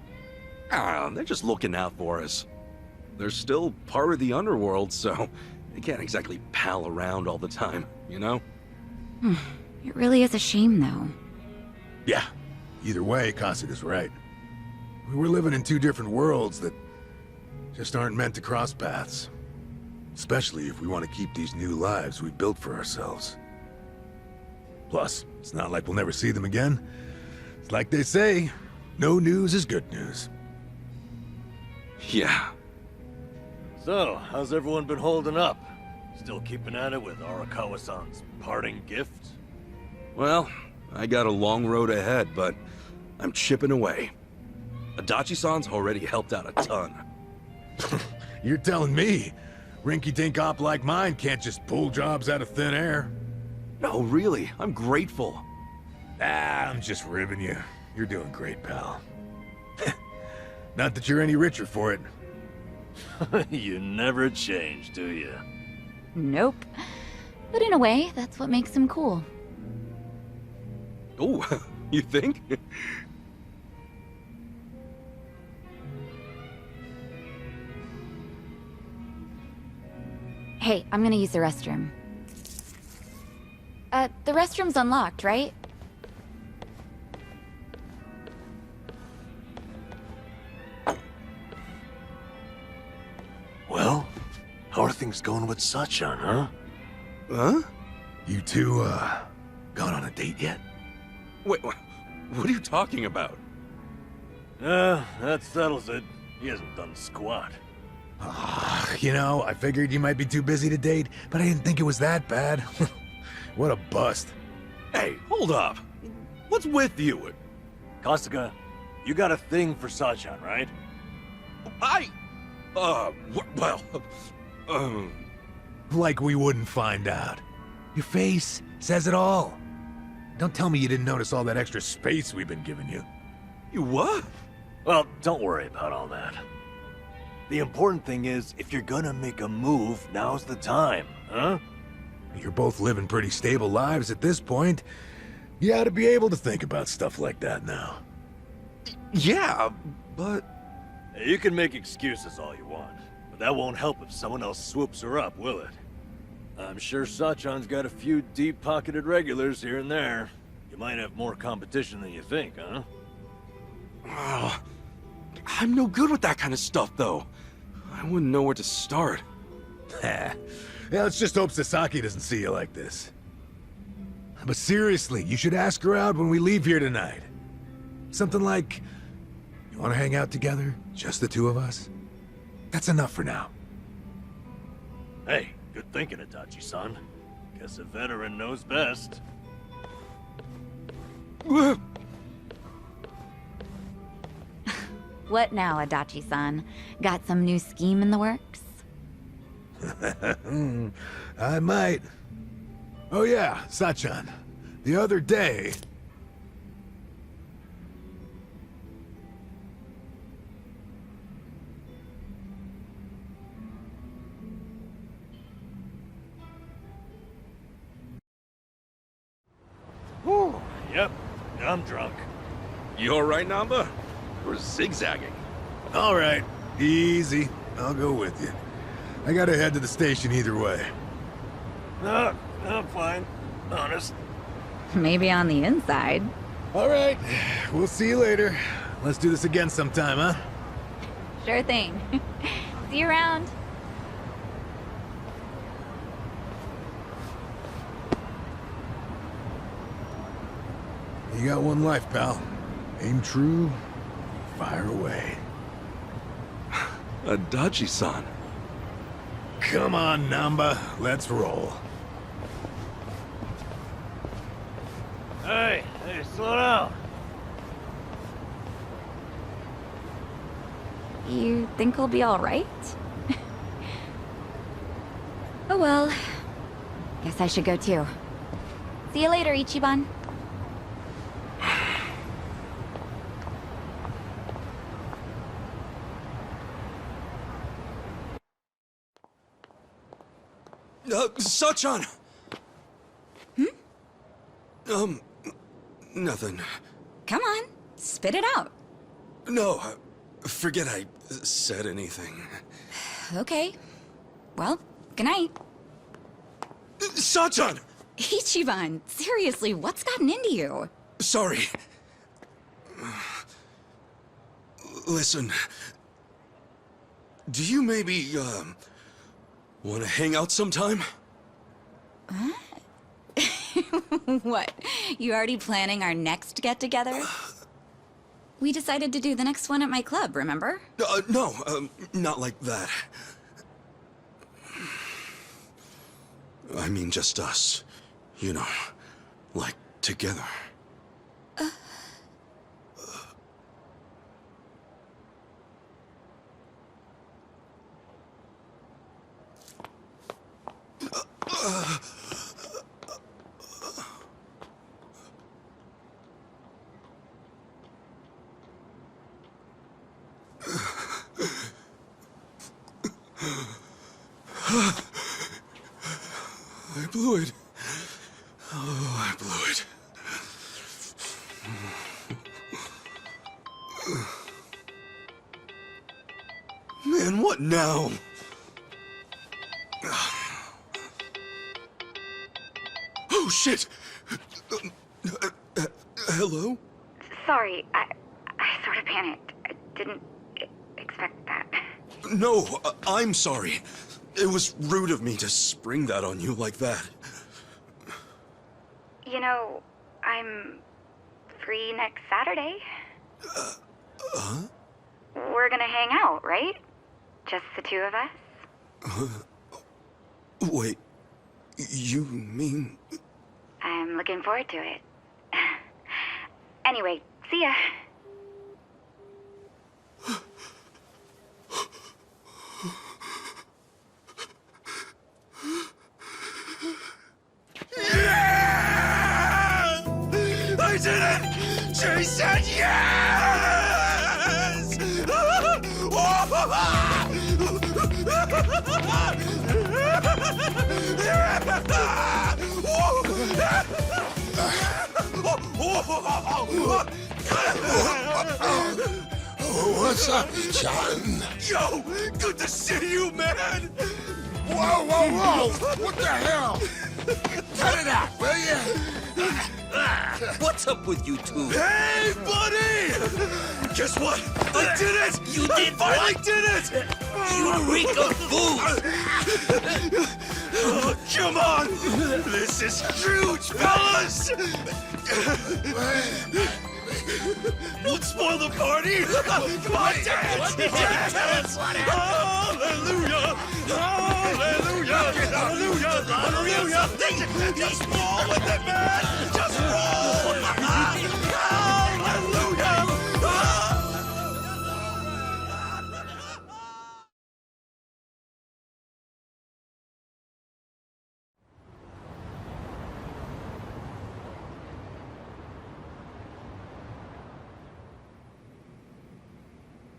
[SPEAKER 6] Ah, they're just looking out for us. They're still part of the underworld, so they can't exactly pal around all the time, you know?
[SPEAKER 12] It really is a shame, though.
[SPEAKER 10] Yeah. Either way, Kasuga's right. We're living in two different worlds that just aren't meant to cross paths. Especially if we want to keep these new lives we've built for ourselves. Plus, it's not like we'll never see them again. It's like they say, no news is good news.
[SPEAKER 6] Yeah.
[SPEAKER 11] So, how's everyone been holding up? Still keeping at it with Arakawa-san's parting gift?
[SPEAKER 6] Well, I got a long road ahead, but I'm chipping away. Adachi-san's already helped out a ton.
[SPEAKER 10] You're telling me rinky-dink op like mine can't just pull jobs out of thin air?
[SPEAKER 6] No, really, I'm grateful.
[SPEAKER 10] Ah, I'm just ribbing you. You're doing great, pal. Not that you're any richer for it.
[SPEAKER 11] You never change, do you?
[SPEAKER 12] Nope. But in a way, that's what makes him cool.
[SPEAKER 6] Oh, you think?
[SPEAKER 12] Hey, I'm gonna use the restroom. The restroom's unlocked, right?
[SPEAKER 11] Well, how are things going with Sachan, huh?
[SPEAKER 6] Huh?
[SPEAKER 10] You two, gone on a date yet?
[SPEAKER 6] Wait, what are you talking about?
[SPEAKER 11] That settles it. He hasn't done squat.
[SPEAKER 10] You know, I figured you might be too busy to date, but I didn't think it was that bad. What a bust.
[SPEAKER 6] Hey, hold up. What's with you?
[SPEAKER 11] Kasuga, you got a thing for Sachan, right?
[SPEAKER 10] Like we wouldn't find out. Your face says it all. Don't tell me you didn't notice all that extra space we've been giving you.
[SPEAKER 6] You what?
[SPEAKER 11] Well, don't worry about all that. The important thing is, if you're gonna make a move, now's the time, huh?
[SPEAKER 10] You're both living pretty stable lives at this point. You ought to be able to think about stuff like that now.
[SPEAKER 6] Yeah, but...
[SPEAKER 11] You can make excuses all you want, but that won't help if someone else swoops her up, will it? I'm sure Sachan's got a few deep-pocketed regulars here and there. You might have more competition than you think, huh?
[SPEAKER 6] Oh, I'm no good with that kind of stuff, though. I wouldn't know where to start.
[SPEAKER 10] Yeah, let's just hope Sasaki doesn't see you like this. But seriously, you should ask her out when we leave here tonight. Something like, you want to hang out together? Just the two of us? That's enough for now.
[SPEAKER 11] Hey, good thinking, Adachi-san. Guess a veteran knows best.
[SPEAKER 12] What now, Adachi-san? Got some new scheme in the works?
[SPEAKER 10] I might. Oh yeah, Sachan. The other day...
[SPEAKER 11] Whew. Yep, I'm drunk.
[SPEAKER 6] You alright, Namba? We're zigzagging.
[SPEAKER 10] All right, easy. I'll go with you. I gotta head to the station either way.
[SPEAKER 11] No, I'm fine. Honest.
[SPEAKER 12] Maybe on the inside.
[SPEAKER 10] All right, we'll see you later. Let's do this again sometime, huh?
[SPEAKER 12] Sure thing. See you around.
[SPEAKER 10] You got one life, pal. Aim true, fire away.
[SPEAKER 6] Adachi-san.
[SPEAKER 10] Come on, Namba. Let's roll.
[SPEAKER 11] Hey, slow down.
[SPEAKER 12] You think he'll be alright? Oh well. Guess I should go too. See you later, Ichiban.
[SPEAKER 5] Sachan! Nothing.
[SPEAKER 12] Come on, spit it out.
[SPEAKER 5] No, forget I said anything.
[SPEAKER 12] Okay. Well, good night.
[SPEAKER 5] Sachan!
[SPEAKER 12] Ichiban, seriously, what's gotten into you?
[SPEAKER 5] Sorry. Listen. Do you maybe, want to hang out sometime?
[SPEAKER 12] Huh? What? You already planning our next get-together? We decided to do the next one at my club, remember?
[SPEAKER 5] No, not like that. I mean just us. You know, like together. I blew it. Oh, I blew it. Man, what now? Oh, shit! Hello?
[SPEAKER 13] Sorry, I sort of panicked. I didn't expect that.
[SPEAKER 5] No, I'm sorry. It was rude of me to spring that on you like that.
[SPEAKER 13] You know, I'm free next Saturday.
[SPEAKER 5] Huh?
[SPEAKER 13] We're gonna hang out, right? Just the two of us?
[SPEAKER 5] Wait, you mean...
[SPEAKER 13] I'm looking forward to it. Anyway, see ya.
[SPEAKER 5] I did it! She said yes!
[SPEAKER 14] What's up, John?
[SPEAKER 5] Yo, good to see you, man!
[SPEAKER 14] Whoa, whoa, whoa! What the hell? Cut it out, will you?
[SPEAKER 15] What's up with you two?
[SPEAKER 5] Hey, buddy! Guess what? I did it!
[SPEAKER 15] You did what?
[SPEAKER 5] I did it!
[SPEAKER 15] You reek of booze!
[SPEAKER 5] Oh, come on! This is huge, fellas! Don't spoil the party! Come on, dance! Dance! Hallelujah! Hallelujah! Hallelujah! Hallelujah! Just roll with it, man! Just roll! Hallelujah!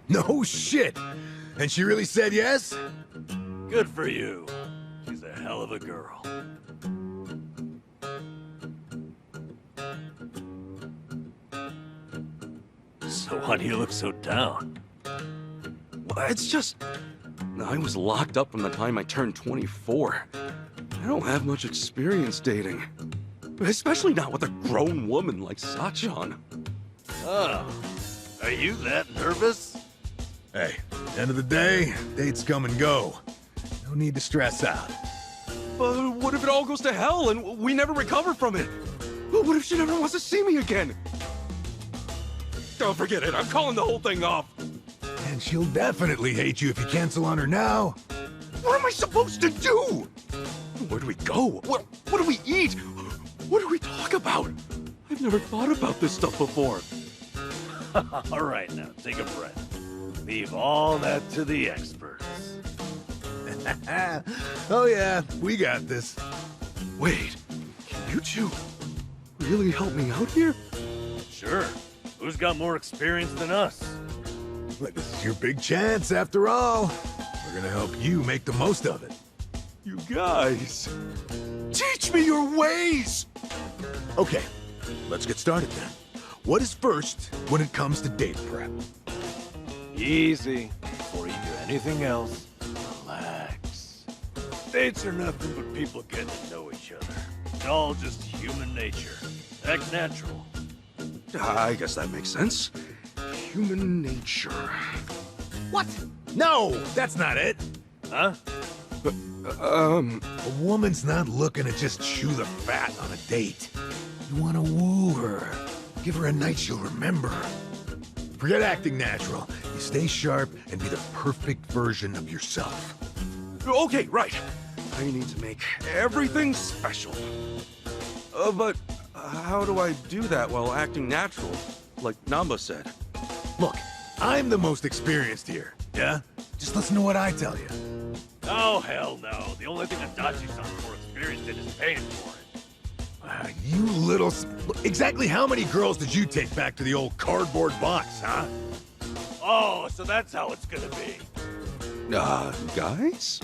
[SPEAKER 10] No shit! And she really said yes?
[SPEAKER 11] Good for you. She's a hell of a girl. So why do you look so down?
[SPEAKER 6] It's just... I was locked up from the time I turned 24. I don't have much experience dating. Especially not with a grown woman like Sachan.
[SPEAKER 11] Oh, are you that nervous?
[SPEAKER 10] Hey, end of the day, dates come and go. No need to stress out.
[SPEAKER 6] But what if it all goes to hell and we never recover from it? What if she never wants to see me again? Don't forget it, I'm calling the whole thing off.
[SPEAKER 10] And she'll definitely hate you if you cancel on her now.
[SPEAKER 6] What am I supposed to do? Where do we go? What do we eat? What do we talk about? I've never thought about this stuff before.
[SPEAKER 11] All right, now, take a breath. Leave all that to the experts.
[SPEAKER 10] Oh yeah, we got this.
[SPEAKER 6] Wait, can you two really help me out here?
[SPEAKER 11] Sure. Who's got more experience than us?
[SPEAKER 10] Look, this is your big chance after all. We're gonna help you make the most of it.
[SPEAKER 6] You guys. Teach me your ways!
[SPEAKER 10] Okay, let's get started then. What is first when it comes to date prep?
[SPEAKER 11] Easy. Before you do anything else, relax. Dates are nothing but people getting to know each other. It's all just human nature. Act natural.
[SPEAKER 6] I guess that makes sense. Human nature.
[SPEAKER 10] What? No, that's not it.
[SPEAKER 11] Huh?
[SPEAKER 10] A woman's not looking to just chew the fat on a date. You want to woo her. Give her a night she'll remember. Forget acting natural. You stay sharp and be the perfect version of yourself.
[SPEAKER 6] Okay, right. I need to make everything special. But how do I do that while acting natural? Like Namba said.
[SPEAKER 10] Look, I'm the most experienced here, yeah? Just listen to what I tell you.
[SPEAKER 11] Oh, hell no. The only thing Adachi-san's more experienced in is paying for it.
[SPEAKER 10] You little... Exactly how many girls did you take back to the old cardboard box, huh?
[SPEAKER 11] Oh, so that's how it's gonna be.
[SPEAKER 6] Guys?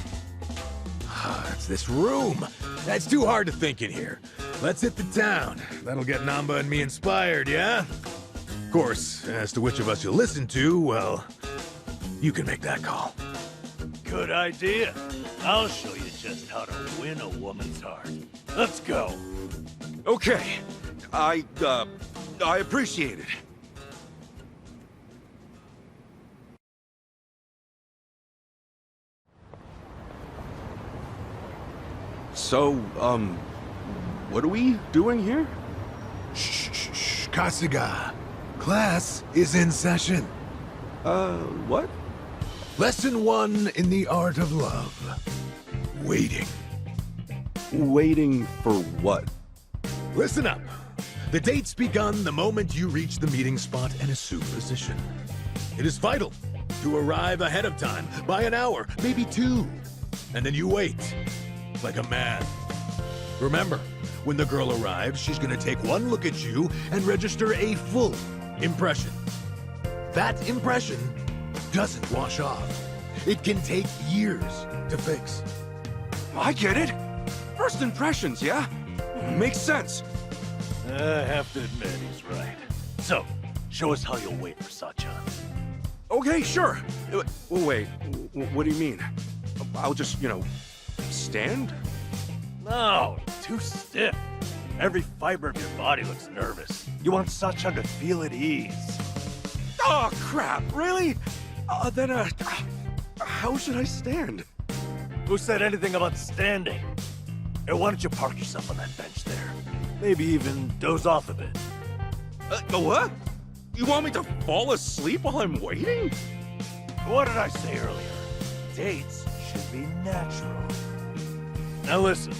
[SPEAKER 10] It's this room. That's too hard to think in here. Let's hit the town. That'll get Namba and me inspired, yeah? Of course, as to which of us you'll listen to, well, you can make that call.
[SPEAKER 11] Good idea. I'll show you just how to win a woman's heart. Let's go.
[SPEAKER 6] Okay. I appreciate it. So, what are we doing here?
[SPEAKER 10] Shh, Kasuga. Class is in session.
[SPEAKER 6] What?
[SPEAKER 10] Lesson 1 in the art of love. Waiting.
[SPEAKER 6] Waiting for what?
[SPEAKER 10] Listen up. The date's begun the moment you reach the meeting spot and assume position. It is vital to arrive ahead of time, by an hour, maybe 2. And then you wait, like a man. Remember, when the girl arrives, she's gonna take one look at you and register a full impression. That impression doesn't wash off. It can take years to fix.
[SPEAKER 6] I get it. First impressions, yeah? Makes sense.
[SPEAKER 11] I have to admit, he's right. So, show us how you'll wait for Sachan.
[SPEAKER 6] Okay, sure. Wait, what do you mean? I'll just, stand?
[SPEAKER 11] No, too stiff. Every fiber of your body looks nervous. You want Sachan to feel at ease.
[SPEAKER 6] Oh, crap, really? Then, how should I stand?
[SPEAKER 11] Who said anything about standing? Hey, why don't you park yourself on that bench there? Maybe even doze off a bit.
[SPEAKER 6] What? You want me to fall asleep while I'm waiting?
[SPEAKER 11] What did I say earlier? Dates should be natural. Now listen,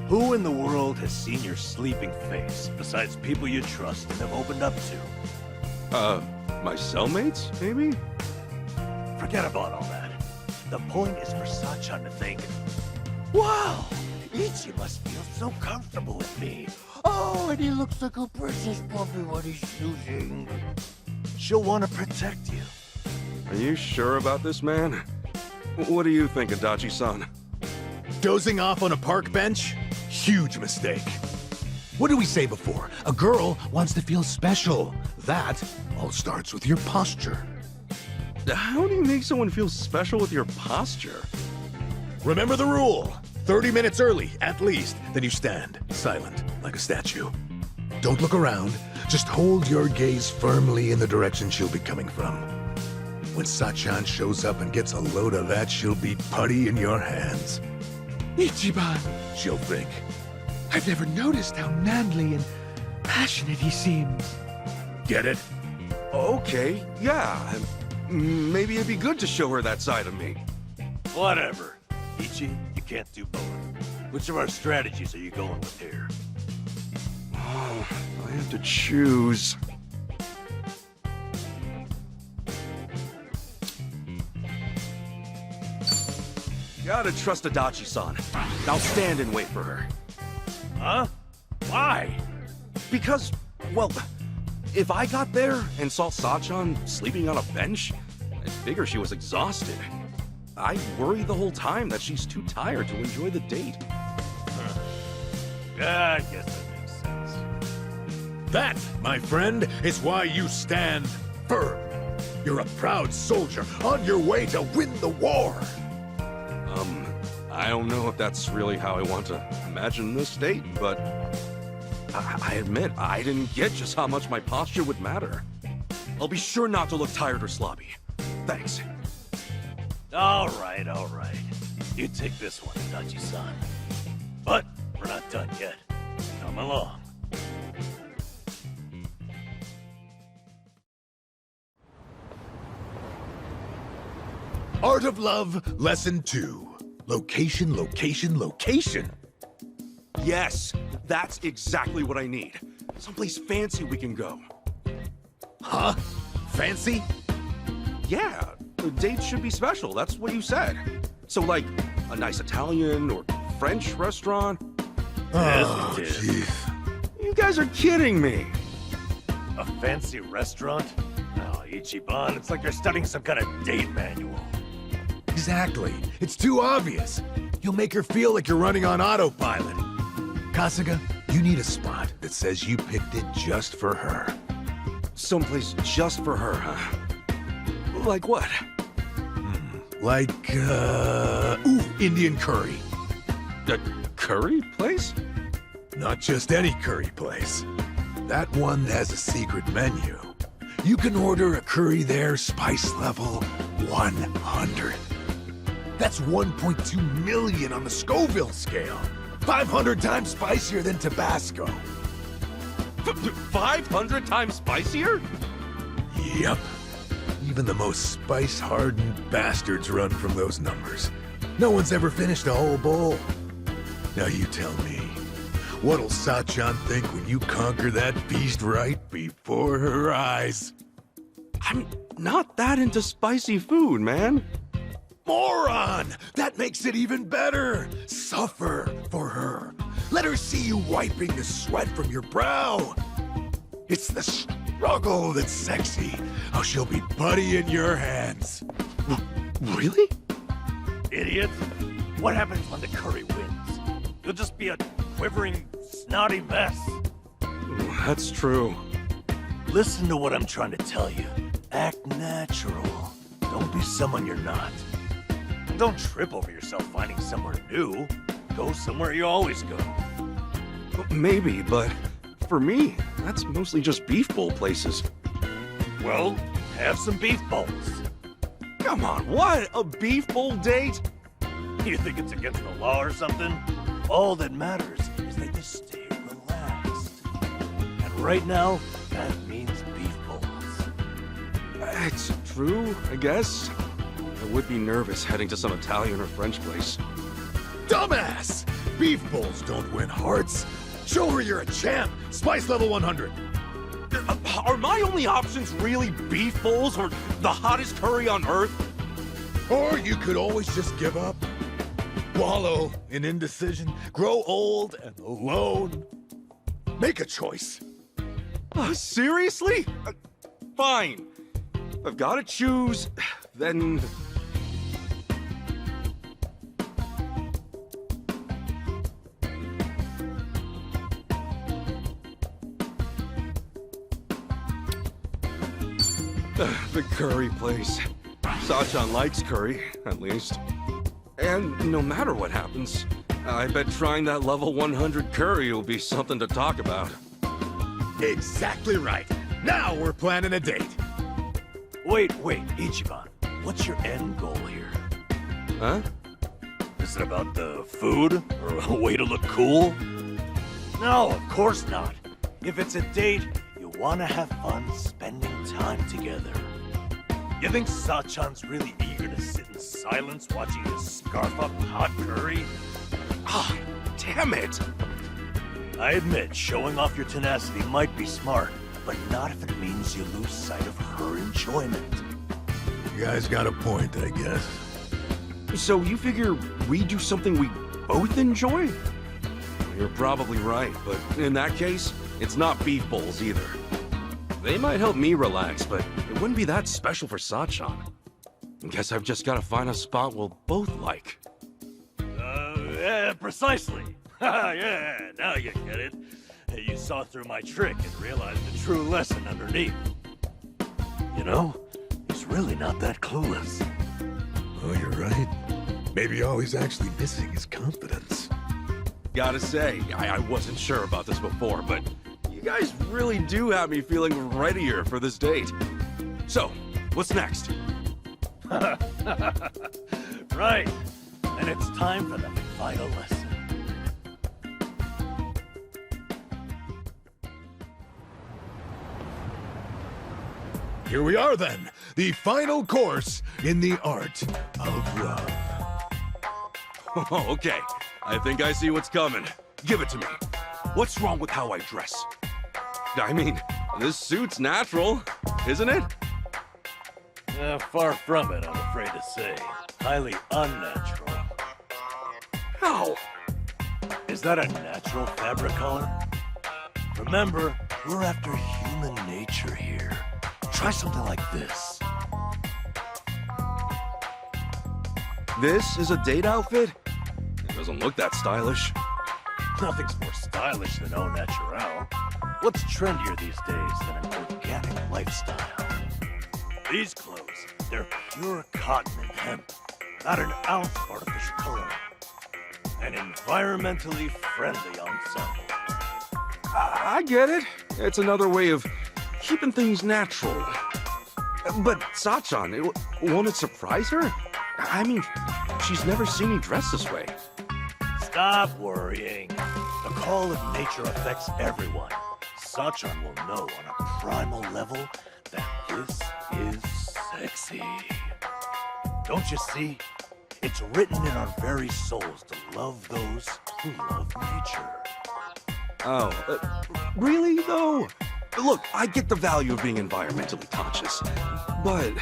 [SPEAKER 11] who in the world has seen your sleeping face, besides people you trust and have opened up to?
[SPEAKER 6] My cellmates, maybe?
[SPEAKER 11] Forget about all that. The point is for Sachan to think, wow, Ichi must feel so comfortable with me. Oh, and he looks like a precious puppy when he's choosing. She'll want to protect you.
[SPEAKER 6] Are you sure about this, man? What do you think, Adachi-san?
[SPEAKER 10] Dozing off on a park bench? Huge mistake. What did we say before? A girl wants to feel special. That all starts with your posture.
[SPEAKER 6] How do you make someone feel special with your posture?
[SPEAKER 10] Remember the rule. 30 minutes early, at least. Then you stand, silent, like a statue. Don't look around. Just hold your gaze firmly in the direction she'll be coming from. When Sachan shows up and gets a load of that, she'll be putty in your hands.
[SPEAKER 16] Ichiban,
[SPEAKER 10] she'll think.
[SPEAKER 16] I've never noticed how manly and passionate he seems.
[SPEAKER 10] Get it?
[SPEAKER 6] Okay, yeah. Maybe it'd be good to show her that side of me.
[SPEAKER 11] Whatever. Ichi, you can't do both. Which of our strategies are you going with here?
[SPEAKER 6] Oh, I have to choose. Gotta trust Adachi-san. I'll stand and wait for her.
[SPEAKER 11] Huh? Why?
[SPEAKER 6] Because, well, if I got there and saw Sachan sleeping on a bench, I'd figure she was exhausted. I worry the whole time that she's too tired to enjoy the date.
[SPEAKER 11] I guess that makes sense.
[SPEAKER 10] That, my friend, is why you stand firm. You're a proud soldier on your way to win the war.
[SPEAKER 6] I don't know if that's really how I want to imagine this date, but I admit I didn't get just how much my posture would matter. I'll be sure not to look tired or sloppy. Thanks.
[SPEAKER 11] All right. You take this one, Itachi-san. But we're not done yet. Come along.
[SPEAKER 10] Art of Love, Lesson 2. Location, location, location.
[SPEAKER 6] Yes, that's exactly what I need. Someplace fancy we can go.
[SPEAKER 10] Huh? Fancy?
[SPEAKER 6] Yeah, the date should be special. That's what you said. So, like, a nice Italian or French restaurant?
[SPEAKER 10] Oh, jeez.
[SPEAKER 6] You guys are kidding me.
[SPEAKER 11] A fancy restaurant? Oh, Ichiban, it's like you're studying some kind of date manual.
[SPEAKER 10] Exactly. It's too obvious. You'll make her feel like you're running on autopilot. Kasuga, you need a spot that says you picked it just for her.
[SPEAKER 6] Someplace just for her, huh? Like what?
[SPEAKER 10] Like, Indian curry.
[SPEAKER 6] A curry place?
[SPEAKER 10] Not just any curry place. That one has a secret menu. You can order a curry there, spice level 100. That's 1.2 million on the Scoville scale. 500 times spicier than Tabasco.
[SPEAKER 6] 500 times spicier?
[SPEAKER 10] Yep. Even the most spice-hardened bastards run from those numbers. No one's ever finished a whole bowl. Now you tell me, what'll Sachan think when you conquer that beast right before her eyes?
[SPEAKER 6] I'm not that into spicy food, man.
[SPEAKER 10] Moron! That makes it even better! Suffer for her. Let her see you wiping the sweat from your brow. It's the struggle that's sexy. How she'll be putty in your hands.
[SPEAKER 6] Really?
[SPEAKER 11] Idiot. What happens when the curry wins? You'll just be a quivering, snotty mess.
[SPEAKER 6] That's true.
[SPEAKER 11] Listen to what I'm trying to tell you. Act natural. Don't be someone you're not. Don't trip over yourself finding somewhere new. Go somewhere you always go.
[SPEAKER 6] Maybe, but for me, that's mostly just beef bowl places.
[SPEAKER 11] Well, have some beef bowls.
[SPEAKER 6] Come on, what? A beef bowl date?
[SPEAKER 11] You think it's against the law or something? All that matters is that you stay relaxed. And right now, that means beef bowls.
[SPEAKER 6] It's true, I guess. I would be nervous heading to some Italian or French place.
[SPEAKER 10] Dumbass! Beef bowls don't win hearts. Show her you're a champ. Spice level 100.
[SPEAKER 6] Are my only options really beef bowls or the hottest curry on earth?
[SPEAKER 10] Or you could always just give up. Wallow in indecision. Grow old and alone. Make a choice.
[SPEAKER 6] Seriously? Fine. If I've got to choose, then... the curry place. Sachan likes curry, at least. And no matter what happens, I bet trying that level 100 curry will be something to talk about.
[SPEAKER 10] Exactly right. Now we're planning a date.
[SPEAKER 11] Wait, Ichiban. What's your end goal here?
[SPEAKER 6] Huh?
[SPEAKER 11] Is it about the food? Or a way to look cool? No, of course not. If it's a date, you want to have fun spending time together. You think Sachan's really eager to sit in silence watching you scarf up hot curry?
[SPEAKER 6] Ah, damn it!
[SPEAKER 11] I admit, showing off your tenacity might be smart, but not if it means you lose sight of her enjoyment.
[SPEAKER 10] You guys got a point, I guess.
[SPEAKER 6] So you figure we do something we both enjoy? You're probably right, but in that case, it's not beef bowls either. They might help me relax, but it wouldn't be that special for Sachan. Guess I've just gotta find a spot we'll both like.
[SPEAKER 11] Yeah, precisely. Yeah, now you get it. You saw through my trick and realized the true lesson underneath. You know, he's really not that clueless.
[SPEAKER 10] Oh, you're right. Maybe all he's actually missing is confidence.
[SPEAKER 6] Gotta say, I wasn't sure about this before, but you guys really do have me feeling readier for this date. So, what's next?
[SPEAKER 11] Right. And it's time for the final lesson.
[SPEAKER 10] Here we are then, the final course in the art of love.
[SPEAKER 6] Oh, okay. I think I see what's coming. Give it to me. What's wrong with how I dress? I mean, this suit's natural, isn't it?
[SPEAKER 11] Far from it, I'm afraid to say. Highly unnatural.
[SPEAKER 6] How?
[SPEAKER 11] Is that a natural fabric color? Remember, we're after human nature here. Try something like this.
[SPEAKER 6] This is a date outfit? It doesn't look that stylish.
[SPEAKER 11] Nothing's more stylish than au naturel. What's trendier these days than an organic lifestyle? These clothes, they're pure cotton and hemp. Not an ounce of artificial color. An environmentally friendly ensemble.
[SPEAKER 6] I get it. It's another way of keeping things natural. But Sachan, won't it surprise her? I mean, she's never seen me dress this way.
[SPEAKER 11] Stop worrying. The call of nature affects everyone. Sachan will know on a primal level that this is sexy. Don't you see? It's written in our very souls to love those who love nature.
[SPEAKER 6] Oh, really though? Look, I get the value of being environmentally conscious, but...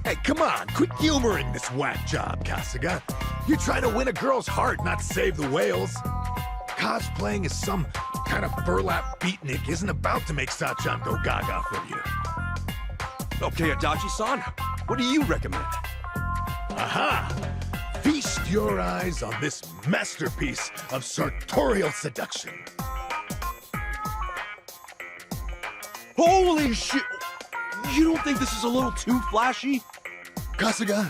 [SPEAKER 10] Hey, come on, quit humoring this whack job, Kasuga. You're trying to win a girl's heart, not save the whales. Cosplaying as some kind of burlap beatnik isn't about to make Sachan go gaga for you.
[SPEAKER 6] Okay, Adachi-san, what do you recommend?
[SPEAKER 10] Aha! Feast your eyes on this masterpiece of sartorial seduction.
[SPEAKER 6] Holy shit! You don't think this is a little too flashy?
[SPEAKER 10] Kasuga,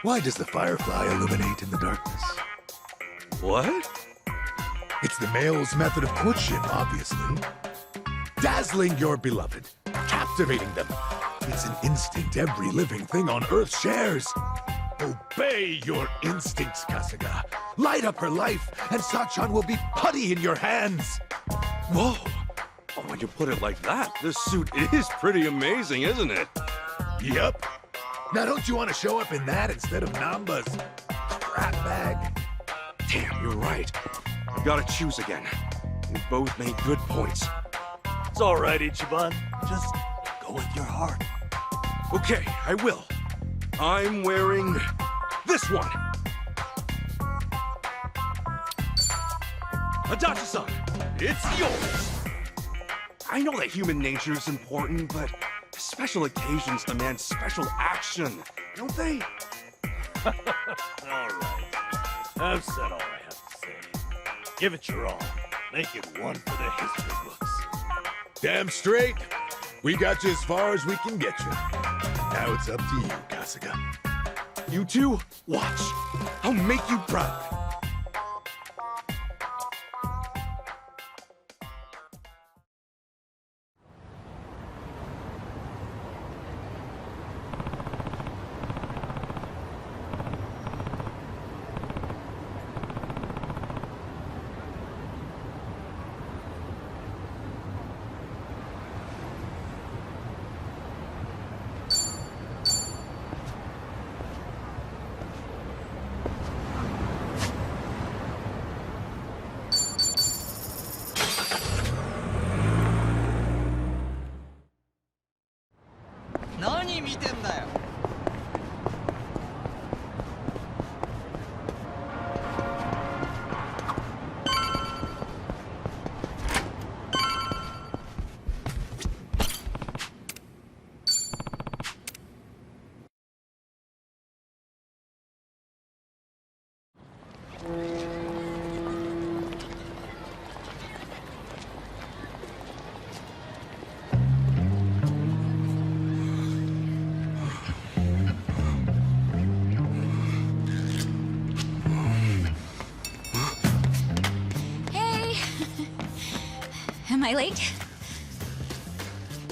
[SPEAKER 10] why does the firefly illuminate in the darkness?
[SPEAKER 6] What?
[SPEAKER 10] It's the male's method of courtship, obviously. Dazzling your beloved, captivating them. It's an instinct every living thing on Earth shares. Obey your instincts, Kasuga. Light up her life, and Sachan will be putty in your hands.
[SPEAKER 6] Whoa! Oh, when you put it like that, this suit is pretty amazing, isn't it?
[SPEAKER 10] Yep. Now don't you want to show up in that instead of Namba's crap bag?
[SPEAKER 6] Damn, you're right. I gotta choose again. We both made good points.
[SPEAKER 11] It's all right, Ichiban. Just go with your heart.
[SPEAKER 6] Okay, I will. I'm wearing this one. Adachi-san, it's yours. I know that human nature is important, but special occasions demand special action, don't they?
[SPEAKER 11] All right. I've said all I have to say. Give it your all. Make it one for the history books.
[SPEAKER 10] Damn straight. We got you as far as we can get you. Now it's up to you, Kasuga.
[SPEAKER 6] You two, watch. I'll make you proud.
[SPEAKER 12] Am I late?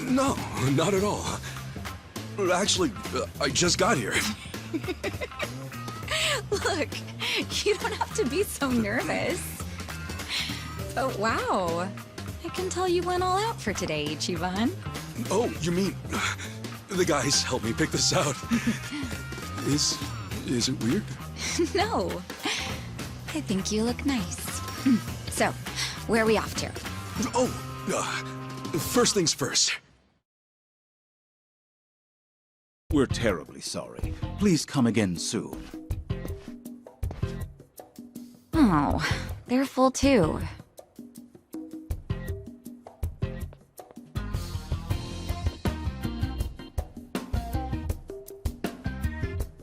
[SPEAKER 5] No, not at all. Actually, I just got here.
[SPEAKER 12] Look, you don't have to be so nervous. Oh, wow. I can tell you went all out for today, Ichiban.
[SPEAKER 5] Oh, you mean... The guys helped me pick this out. Is it weird?
[SPEAKER 12] No. I think you look nice. So, where are we off to?
[SPEAKER 5] Oh, first things first.
[SPEAKER 17] We're terribly sorry. Please come again soon.
[SPEAKER 12] Oh, they're full too.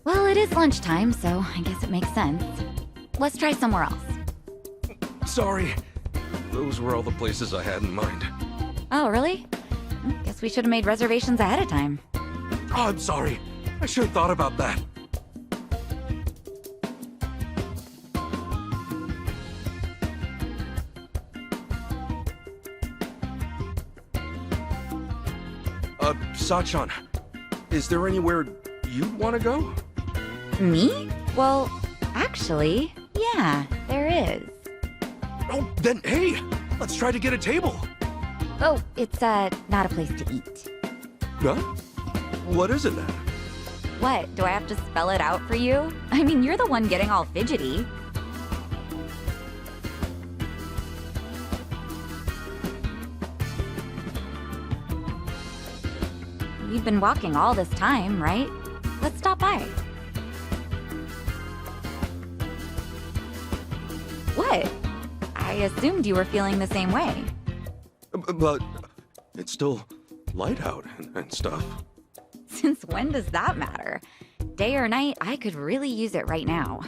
[SPEAKER 12] Well, it is lunchtime, so I guess it makes sense. Let's try somewhere else.
[SPEAKER 6] Sorry. Those were all the places I had in mind.
[SPEAKER 12] Oh, really? Guess we should have made reservations ahead of time.
[SPEAKER 6] Oh, I'm sorry. I should have thought about that. Sachan, is there anywhere you'd want to go?
[SPEAKER 12] Me? Well, actually, yeah, there is.
[SPEAKER 6] Oh, then hey, let's try to get a table.
[SPEAKER 12] Oh, it's, not a place to eat.
[SPEAKER 6] Huh? What is it then?
[SPEAKER 12] What, do I have to spell it out for you? I mean, you're the one getting all fidgety. You've been walking all this time, right? Let's stop by. What? I assumed you were feeling the same way.
[SPEAKER 6] But it's still light out and stuff.
[SPEAKER 12] Since when does that matter? Day or night, I could really use it right now.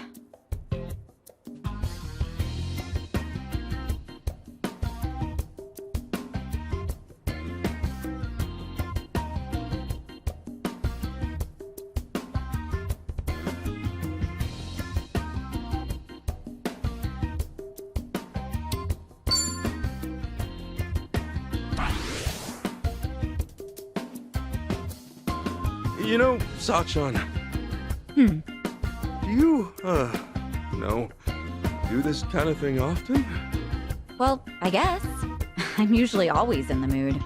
[SPEAKER 6] You know, Sachan.
[SPEAKER 12] Do
[SPEAKER 6] you, do this kind of thing often?
[SPEAKER 12] Well, I guess. I'm usually always in the mood.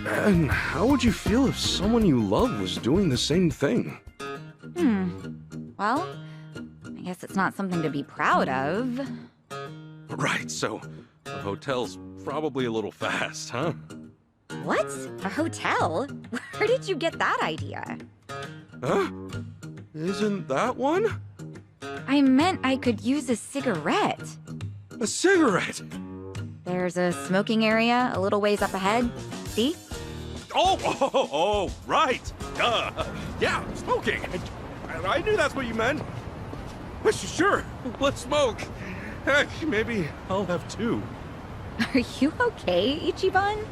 [SPEAKER 6] And how would you feel if someone you love was doing the same thing?
[SPEAKER 12] Well, I guess it's not something to be proud of.
[SPEAKER 6] Right, so a hotel's probably a little fast, huh?
[SPEAKER 12] What? A hotel? Where did you get that idea?
[SPEAKER 6] Huh? Isn't that one?
[SPEAKER 12] I meant I could use a cigarette.
[SPEAKER 6] A cigarette?
[SPEAKER 12] There's a smoking area a little ways up ahead. See?
[SPEAKER 6] Oh, right. Duh. Yeah, smoking. I knew that's what you meant. Sure, let's smoke. Heck, maybe I'll have two.
[SPEAKER 12] Are you okay, Ichiban?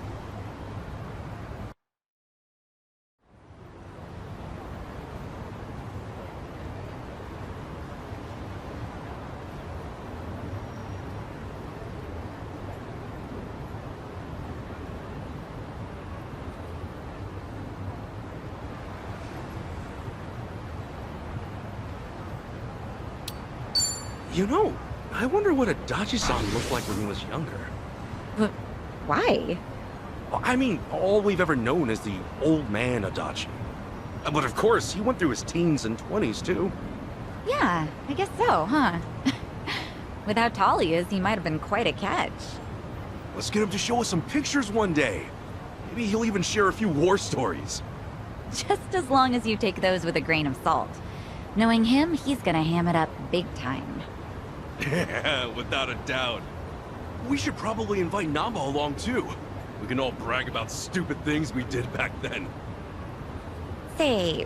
[SPEAKER 6] You know, I wonder what Adachi-san looked like when he was younger.
[SPEAKER 12] But why?
[SPEAKER 6] I mean, all we've ever known is the old man Adachi. But of course, he went through his teens and 20s too.
[SPEAKER 12] Yeah, I guess so, huh? With how tall he is, he might have been quite a catch.
[SPEAKER 6] Let's get him to show us some pictures one day. Maybe he'll even share a few war stories.
[SPEAKER 12] Just as long as you take those with a grain of salt. Knowing him, he's gonna ham it up big time.
[SPEAKER 6] Yeah, without a doubt. We should probably invite Namba along too. We can all brag about stupid things we did back then.
[SPEAKER 12] Say,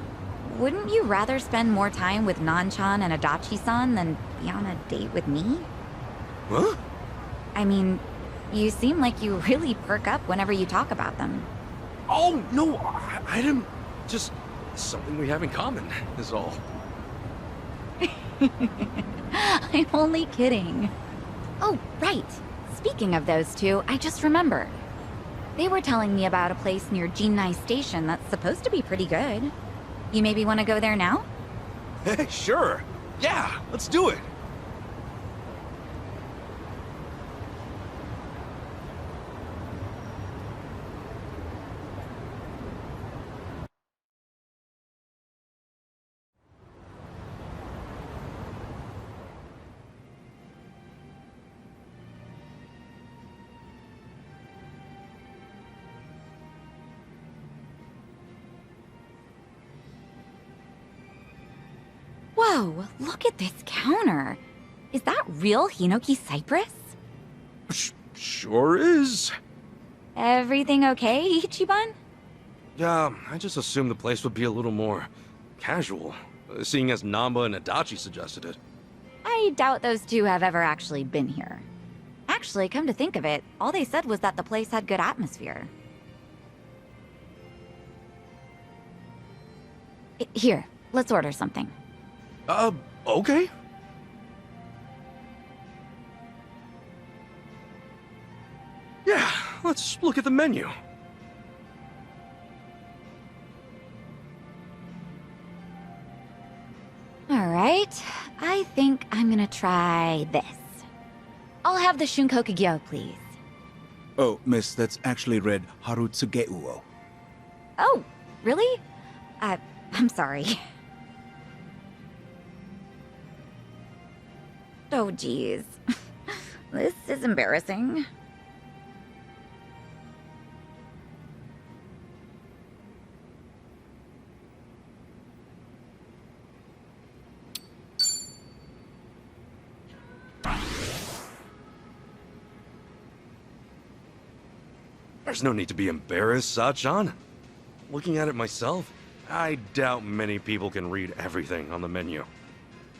[SPEAKER 12] wouldn't you rather spend more time with Nanchan and Adachi-san than be on a date with me?
[SPEAKER 6] Huh?
[SPEAKER 12] I mean, you seem like you really perk up whenever you talk about them.
[SPEAKER 6] Oh, no, I didn't... Just something we have in common, is all.
[SPEAKER 12] I'm only kidding. Oh, right. Speaking of those two, I just remembered. They were telling me about a place near Jinai Station that's supposed to be pretty good. You maybe want to go there now?
[SPEAKER 6] Hey, sure. Yeah, let's do it.
[SPEAKER 12] Whoa, look at this counter. Is that real Hinoki cypress?
[SPEAKER 6] Sure is.
[SPEAKER 12] Everything okay, Ichiban?
[SPEAKER 6] Yeah, I just assumed the place would be a little more casual, seeing as Namba and Adachi suggested it.
[SPEAKER 12] I doubt those two have ever actually been here. Actually, come to think of it, all they said was that the place had good atmosphere. Here, let's order something.
[SPEAKER 6] Okay. Yeah, let's look at the menu.
[SPEAKER 12] Alright, I think I'm gonna try this. I'll have the Shunkokugyo, please.
[SPEAKER 17] Oh, miss, that's actually read Harutsugeuo.
[SPEAKER 12] Oh, really? I'm sorry. Oh, geez. This is embarrassing.
[SPEAKER 6] There's no need to be embarrassed, Sachan. Looking at it myself, I doubt many people can read everything on the menu.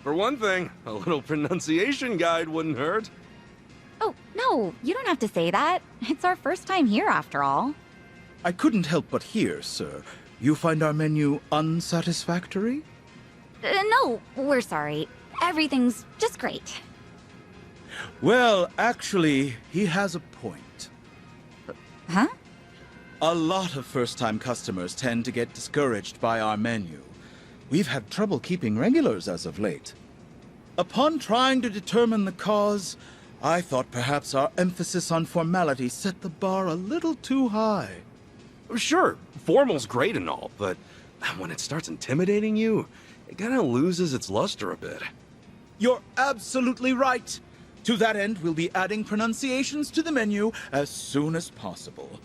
[SPEAKER 6] For one thing, a little pronunciation guide wouldn't hurt.
[SPEAKER 12] Oh, no, you don't have to say that. It's our first time here, after all.
[SPEAKER 17] I couldn't help but hear, sir. You find our menu unsatisfactory?
[SPEAKER 12] No, we're sorry. Everything's just great.
[SPEAKER 17] Well, actually, he has a point.
[SPEAKER 12] Huh?
[SPEAKER 17] A lot of first-time customers tend to get discouraged by our menu. We've had trouble keeping regulars as of late. Upon trying to determine the cause, I thought perhaps our emphasis on formality set the bar a little too high.
[SPEAKER 6] Sure, formal's great and all, but when it starts intimidating you, it kind of loses its luster a bit.
[SPEAKER 17] You're absolutely right. To that end, we'll be adding pronunciations to the menu as soon as possible.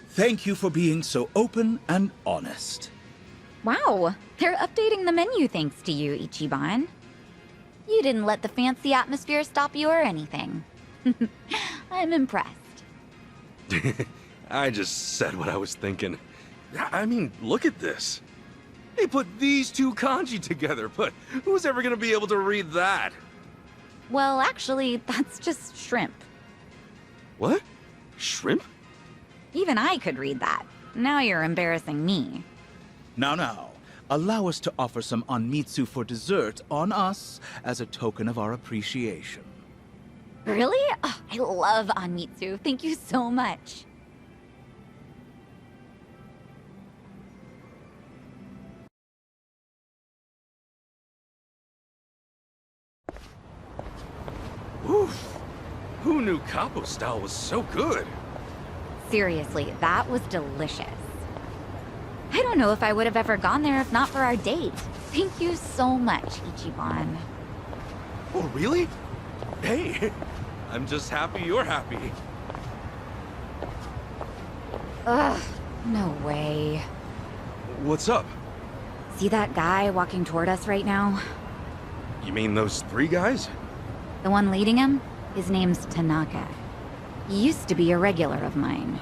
[SPEAKER 17] Thank you for being so open and honest.
[SPEAKER 12] Wow, they're updating the menu thanks to you, Ichiban. You didn't let the fancy atmosphere stop you or anything. I'm impressed.
[SPEAKER 6] I just said what I was thinking. I mean, look at this. They put these two kanji together, but who's ever gonna be able to read that?
[SPEAKER 12] Well, actually, that's just shrimp.
[SPEAKER 6] What? Shrimp?
[SPEAKER 12] Even I could read that. Now you're embarrassing me.
[SPEAKER 17] Now, allow us to offer some onmitsu for dessert on us as a token of our appreciation.
[SPEAKER 12] Really? Oh, I love onmitsu. Thank you so much.
[SPEAKER 6] Oof. Who knew Capo style was so good?
[SPEAKER 12] Seriously, that was delicious. I don't know if I would have ever gone there if not for our date. Thank you so much, Ichiban.
[SPEAKER 6] Oh, really? Hey, I'm just happy you're happy.
[SPEAKER 12] Ugh, no way.
[SPEAKER 6] What's up?
[SPEAKER 12] See that guy walking toward us right now?
[SPEAKER 6] You mean those three guys?
[SPEAKER 12] The one leading him? His name's Tanaka. He used to be a regular of mine.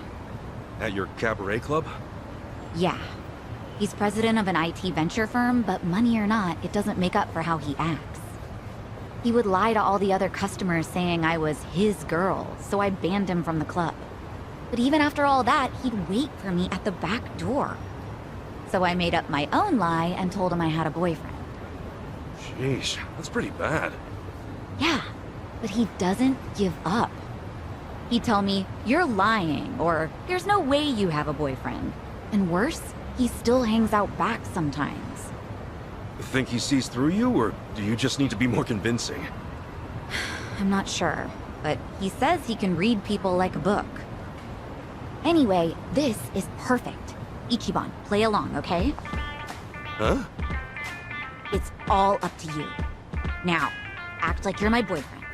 [SPEAKER 6] At your cabaret club?
[SPEAKER 12] Yeah. He's president of an IT venture firm, but money or not, it doesn't make up for how he acts. He would lie to all the other customers saying I was his girl, so I banned him from the club. But even after all that, he'd wait for me at the back door. So I made up my own lie and told him I had a boyfriend.
[SPEAKER 6] Sheesh, that's pretty bad.
[SPEAKER 12] Yeah, but he doesn't give up. He'd tell me, "You're lying," or "There's no way you have a boyfriend." And worse, he still hangs out back sometimes.
[SPEAKER 6] Think he sees through you, or do you just need to be more convincing?
[SPEAKER 12] I'm not sure, but he says he can read people like a book. Anyway, this is perfect. Ichiban, play along, okay?
[SPEAKER 6] Huh?
[SPEAKER 12] It's all up to you. Now, act like you're my boyfriend.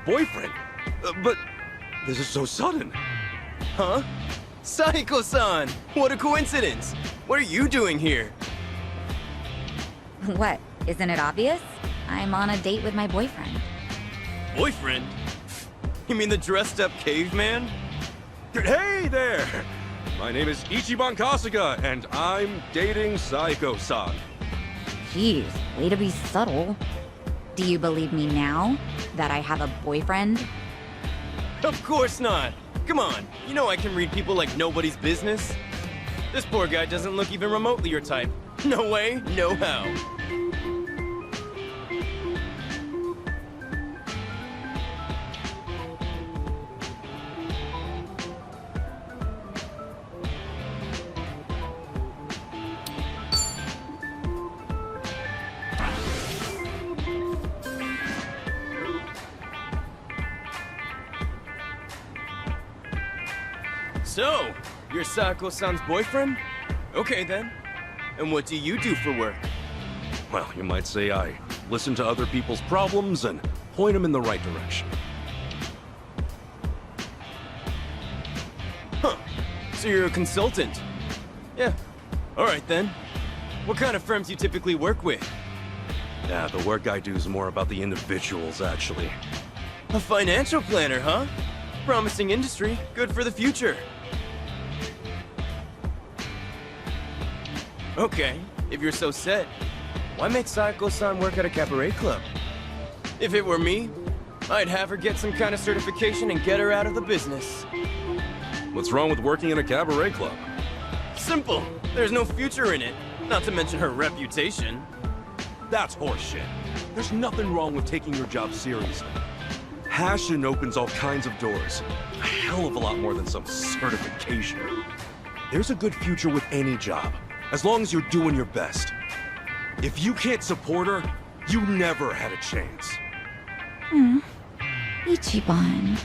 [SPEAKER 6] Boyfriend? But this is so sudden.
[SPEAKER 18] Huh? Saiko-san! What a coincidence! What are you doing here?
[SPEAKER 12] What? Isn't it obvious? I'm on a date with my boyfriend.
[SPEAKER 18] Boyfriend? You mean the dressed-up caveman?
[SPEAKER 6] Hey there! My name is Ichiban Kasuga, and I'm dating Saiko-san.
[SPEAKER 12] Jeez, way to be subtle. Do you believe me now? That I have a boyfriend?
[SPEAKER 18] Of course not! Come on, you know I can read people like nobody's business. This poor guy doesn't look even remotely your type. No way, no how. So, you're Saiko-san's boyfriend? Okay then. And what do you do for work?
[SPEAKER 6] Well, you might say I listen to other people's problems and point them in the right direction.
[SPEAKER 18] Huh. So you're a consultant? Yeah. Alright then. What kind of firms you typically work with?
[SPEAKER 6] Yeah, the work I do is more about the individuals, actually.
[SPEAKER 18] A financial planner, huh? Promising industry, good for the future. Okay, if you're so set, why make Saiko-san work at a cabaret club? If it were me, I'd have her get some kind of certification and get her out of the business.
[SPEAKER 6] What's wrong with working in a cabaret club?
[SPEAKER 18] Simple. There's no future in it, not to mention her reputation.
[SPEAKER 6] That's horseshit. There's nothing wrong with taking your job seriously. Passion opens all kinds of doors. A hell of a lot more than some certification. There's a good future with any job, as long as you're doing your best. If you can't support her, you never had a chance.
[SPEAKER 12] Ichiban.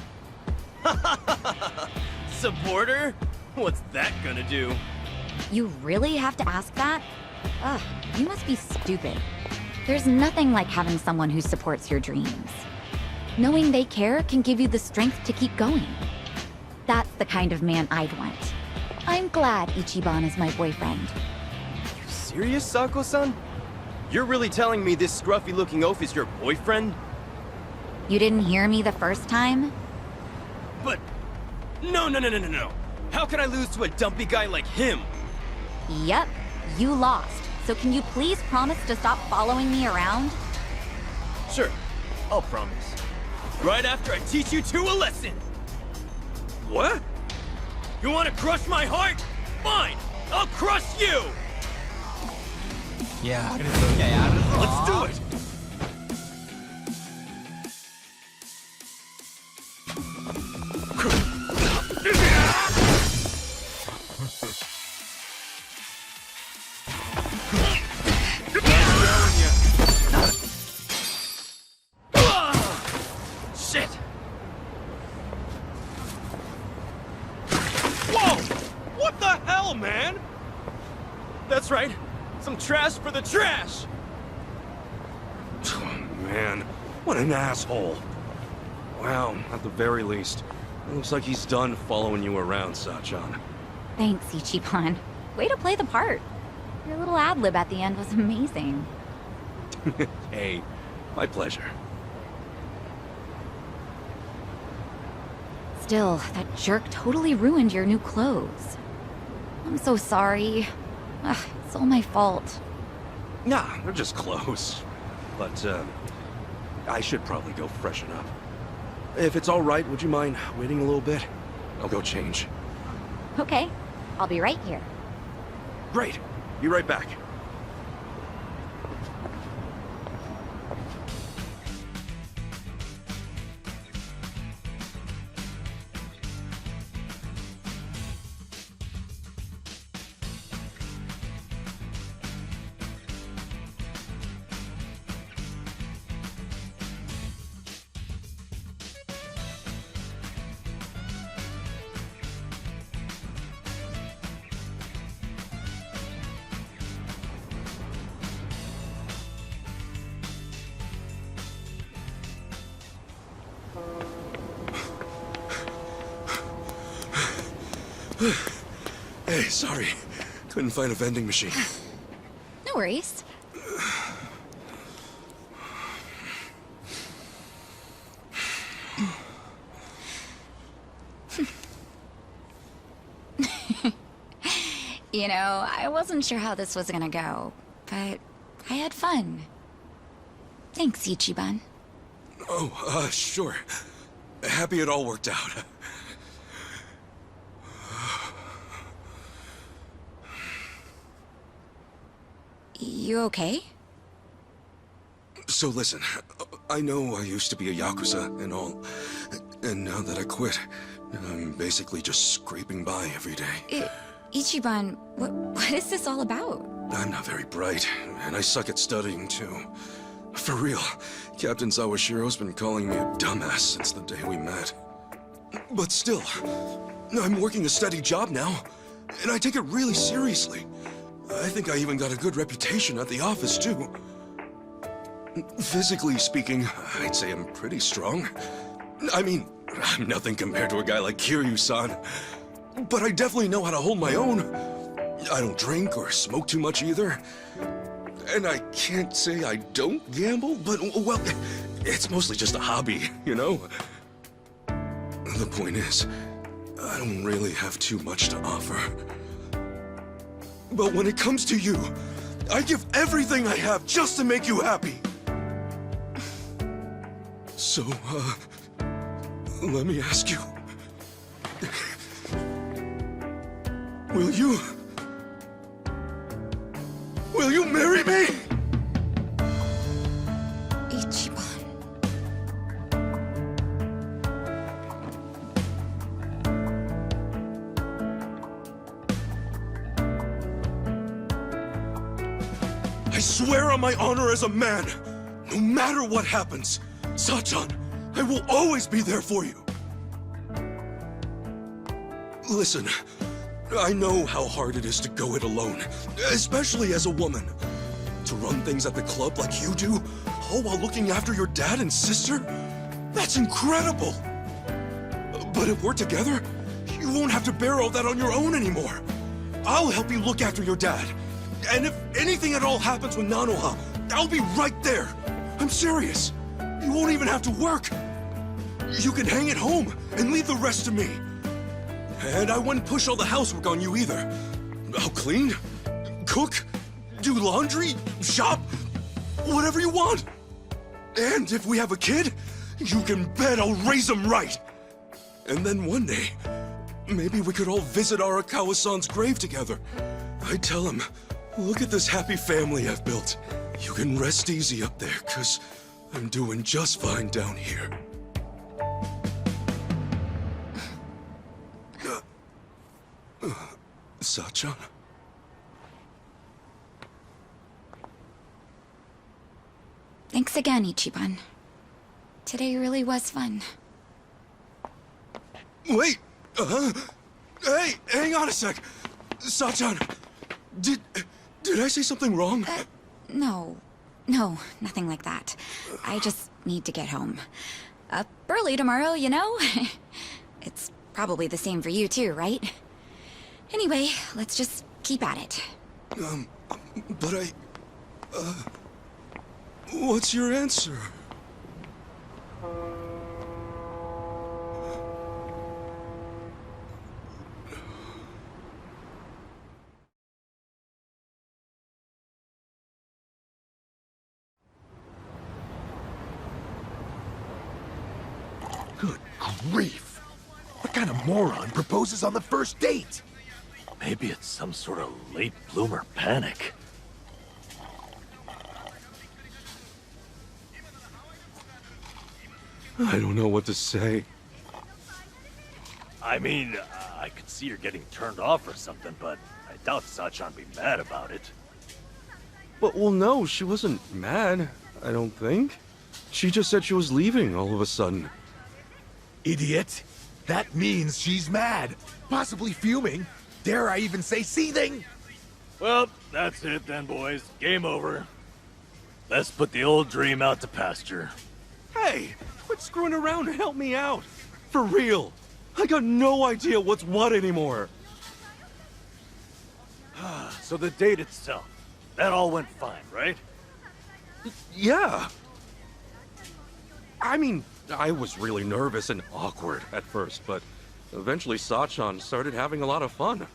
[SPEAKER 18] Support her? What's that gonna do?
[SPEAKER 12] You really have to ask that? Ugh, you must be stupid. There's nothing like having someone who supports your dreams. Knowing they care can give you the strength to keep going. That's the kind of man I'd want. I'm glad Ichiban is my boyfriend.
[SPEAKER 18] You serious, Saiko-san? You're really telling me this scruffy-looking oaf is your boyfriend?
[SPEAKER 12] You didn't hear me the first time?
[SPEAKER 18] But... No. How can I lose to a dumpy guy like him?
[SPEAKER 12] Yep, you lost. So can you please promise to stop following me around?
[SPEAKER 18] Sure, I'll promise. Right after I teach you two a lesson!
[SPEAKER 6] What?
[SPEAKER 18] You want to crush my heart? Fine! I'll crush you!
[SPEAKER 15] Yeah,
[SPEAKER 18] Let's do it! Shit! Whoa! What the hell, man? That's right. Some trash for the trash!
[SPEAKER 6] Man, what an asshole. Wow, at the very least, it looks like he's done following you around, Sachan.
[SPEAKER 12] Thanks, Ichiban. Way to play the part. Your little ad-lib at the end was amazing.
[SPEAKER 6] Hey, my pleasure.
[SPEAKER 12] Still, that jerk totally ruined your new clothes. I'm so sorry. Ugh, it's all my fault.
[SPEAKER 6] Nah, they're just clothes. But, I should probably go freshen up. If it's all right, would you mind waiting a little bit? I'll go change.
[SPEAKER 12] Okay, I'll be right here.
[SPEAKER 6] Great. Be right back.
[SPEAKER 5] Hey, sorry. Couldn't find a vending machine.
[SPEAKER 12] No worries. You know, I wasn't sure how this was gonna go, but I had fun. Thanks, Ichiban.
[SPEAKER 5] Oh, sure. Happy it all worked out.
[SPEAKER 12] You okay?
[SPEAKER 5] So listen, I know I used to be a Yakuza and all, and now that I quit, I'm basically just scraping by every day.
[SPEAKER 12] Ichiban, what is this all about?
[SPEAKER 5] I'm not very bright, and I suck at studying too. For real, Captain Sawashiro's been calling me a dumbass since the day we met. But still, I'm working a steady job now, and I take it really seriously. I think I even got a good reputation at the office too. Physically speaking, I'd say I'm pretty strong. I mean, I'm nothing compared to a guy like Kiryu-san. But I definitely know how to hold my own. I don't drink or smoke too much either. And I can't say I don't gamble, but, well, it's mostly just a hobby, you know? The point is, I don't really have too much to offer. But when it comes to you, I give everything I have just to make you happy. So, let me ask you. Will you marry me?
[SPEAKER 12] Ichiban.
[SPEAKER 5] I swear on my honor as a man, no matter what happens, Sachan, I will always be there for you. Listen, I know how hard it is to go it alone, especially as a woman. To run things at the club like you do, all while looking after your dad and sister? That's incredible! But if we're together, you won't have to bear all that on your own anymore. I'll help you look after your dad. And if anything at all happens with Nanoha, I'll be right there. I'm serious. You won't even have to work. You can hang at home and leave the rest to me. And I wouldn't push all the housework on you either. I'll clean, cook, do laundry, shop, whatever you want. And if we have a kid, you can bet I'll raise him right. And then one day, maybe we could all visit Arakawa-san's grave together. I'd tell him, look at this happy family I've built. You can rest easy up there, 'cause I'm doing just fine down here. Sachan?
[SPEAKER 12] Thanks again, Ichiban. Today really was fun.
[SPEAKER 5] Wait! Hey, hang on a sec! Sachan, did I say something wrong?
[SPEAKER 12] No, nothing like that. I just need to get home. Up early tomorrow, you know? It's probably the same for you too, right? Anyway, let's just keep at it.
[SPEAKER 5] But what's your answer?
[SPEAKER 3] Good grief! What kind of moron proposes on the first date? Maybe it's some sort of late bloomer panic.
[SPEAKER 5] I don't know what to say.
[SPEAKER 11] I mean, I could see her getting turned off or something, but I doubt Sachan'd be mad about it.
[SPEAKER 6] But, well, no, she wasn't mad, I don't think. She just said she was leaving all of a sudden.
[SPEAKER 3] Idiot! That means she's mad, possibly fuming. Dare I even say seething?
[SPEAKER 11] Well, that's it then, boys. Game over. Let's put the old dream out to pasture.
[SPEAKER 6] Hey, quit screwing around and help me out. For real. I got no idea what's what anymore.
[SPEAKER 11] So the date itself, that all went fine, right?
[SPEAKER 6] Yeah. I mean, I was really nervous and awkward at first, but eventually Sachan started having a lot of fun.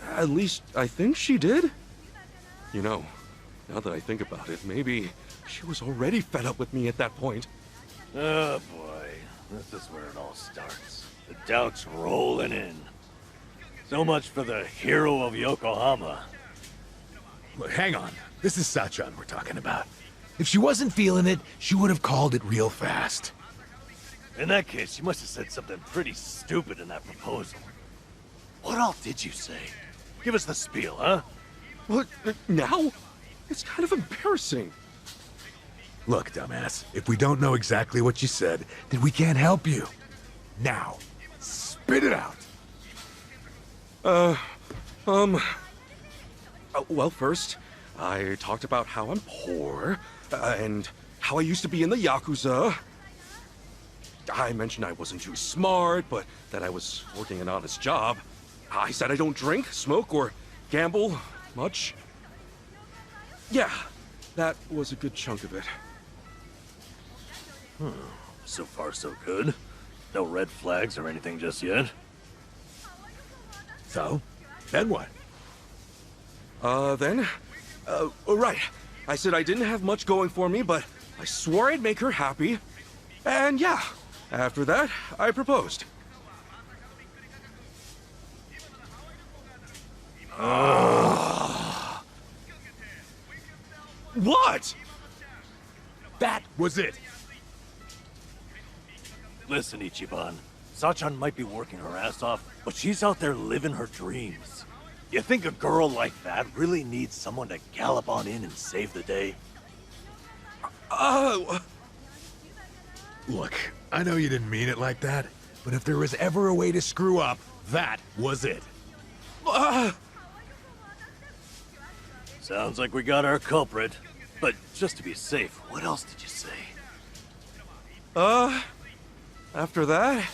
[SPEAKER 6] At least, I think she did. You know, now that I think about it, maybe she was already fed up with me at that point.
[SPEAKER 11] Oh boy, this is where it all starts. The doubt's rolling in. So much for the hero of Yokohama.
[SPEAKER 10] Look, hang on. This is Sachan we're talking about. If she wasn't feeling it, she would have called it real fast.
[SPEAKER 11] In that case, you must have said something pretty stupid in that proposal. What all did you say? Give us the spiel, huh?
[SPEAKER 6] What, now? It's kind of embarrassing.
[SPEAKER 10] Look, dumbass, if we don't know exactly what you said, then we can't help you. Now, spit it out.
[SPEAKER 6] Well, first, I talked about how I'm poor, and how I used to be in the Yakuza. I mentioned I wasn't too smart, but that I was working an honest job. I said I don't drink, smoke, or gamble much. Yeah, that was a good chunk of it.
[SPEAKER 11] So far, so good. No red flags or anything just yet.
[SPEAKER 10] So, then what?
[SPEAKER 6] Right. I said I didn't have much going for me, but I swore I'd make her happy. And yeah, after that, I proposed. What?
[SPEAKER 10] That was it.
[SPEAKER 11] Listen, Ichiban. Sachan might be working her ass off, but she's out there living her dreams. You think a girl like that really needs someone to gallop on in and save the day?
[SPEAKER 10] Look, I know you didn't mean it like that, but if there was ever a way to screw up, that was it.
[SPEAKER 11] Sounds like we got our culprit. But just to be safe, what else did you say?
[SPEAKER 6] After that,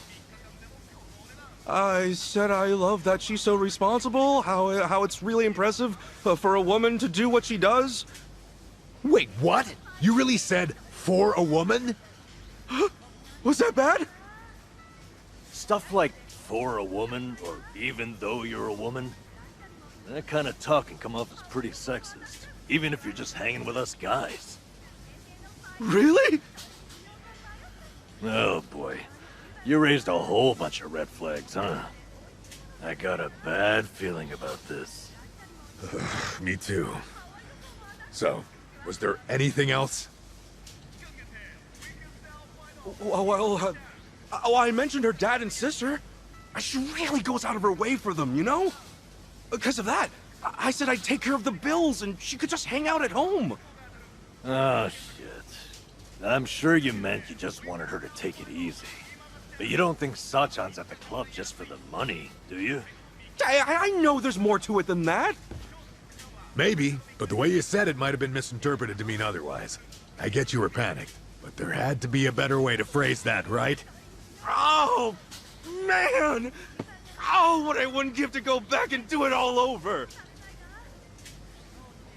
[SPEAKER 6] I said I love that she's so responsible, how it's really impressive for a woman to do what she does.
[SPEAKER 10] Wait, what? You really said, for a woman?
[SPEAKER 6] Was that bad?
[SPEAKER 11] Stuff like, for a woman, or even though you're a woman, that kind of talk can come off as pretty sexist, even if you're just hanging with us guys.
[SPEAKER 6] Really?
[SPEAKER 11] Oh boy, you raised a whole bunch of red flags, huh? I got a bad feeling about this.
[SPEAKER 10] Me too. So, was there anything else?
[SPEAKER 6] Well, I mentioned her dad and sister. She really goes out of her way for them, you know? Because of that, I said I'd take care of the bills and she could just hang out at home.
[SPEAKER 11] Oh, shit. I'm sure you meant you just wanted her to take it easy. But you don't think Sachan's at the club just for the money, do you?
[SPEAKER 6] I know there's more to it than that.
[SPEAKER 10] Maybe, but the way you said it might have been misinterpreted to mean otherwise. I get you were panicked, but there had to be a better way to phrase that, right?
[SPEAKER 6] Oh, man! Oh, what I wouldn't give to go back and do it all over!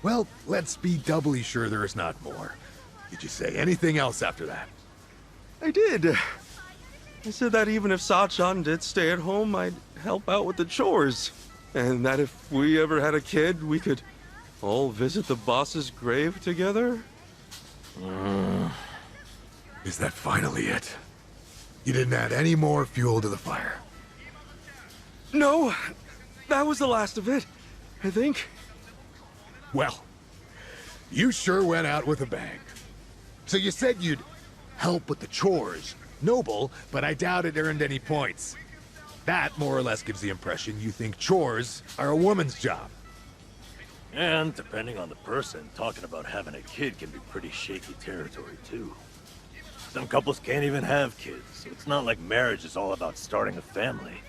[SPEAKER 10] Well, let's be doubly sure there is not more. Did you say anything else after that?
[SPEAKER 6] I did. I said that even if Sachan did stay at home, I'd help out with the chores. And that if we ever had a kid, we could all visit the boss's grave together.
[SPEAKER 10] Is that finally it? You didn't add any more fuel to the fire?
[SPEAKER 6] No, that was the last of it, I think.
[SPEAKER 10] Well, you sure went out with a bang. So you said you'd help with the chores. Noble, but I doubt it earned any points. That more or less gives the impression you think chores are a woman's job.
[SPEAKER 11] And depending on the person, talking about having a kid can be pretty shaky territory too. Some couples can't even have kids, so it's not like marriage is all about starting a family.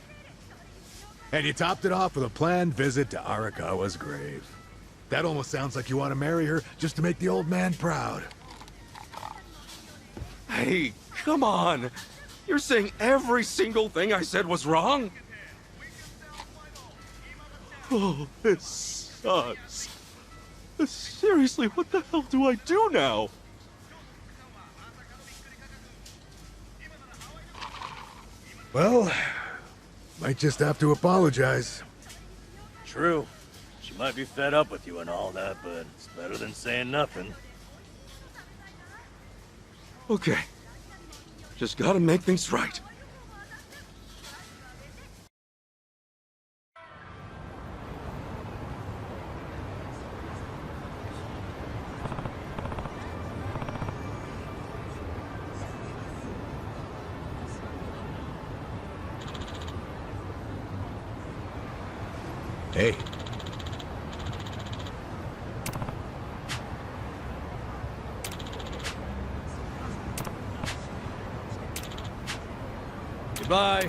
[SPEAKER 10] And you topped it off with a planned visit to Arakawa's grave. That almost sounds like you want to marry her just to make the old man proud.
[SPEAKER 6] Hey, come on. You're saying every single thing I said was wrong? Oh, it's sucks. Seriously, what the hell do I do now?
[SPEAKER 10] Well, might just have to apologize.
[SPEAKER 11] True. She might be fed up with you and all that, but it's better than saying nothing.
[SPEAKER 6] Okay. Just gotta make things right.
[SPEAKER 10] Hey.
[SPEAKER 11] Goodbye.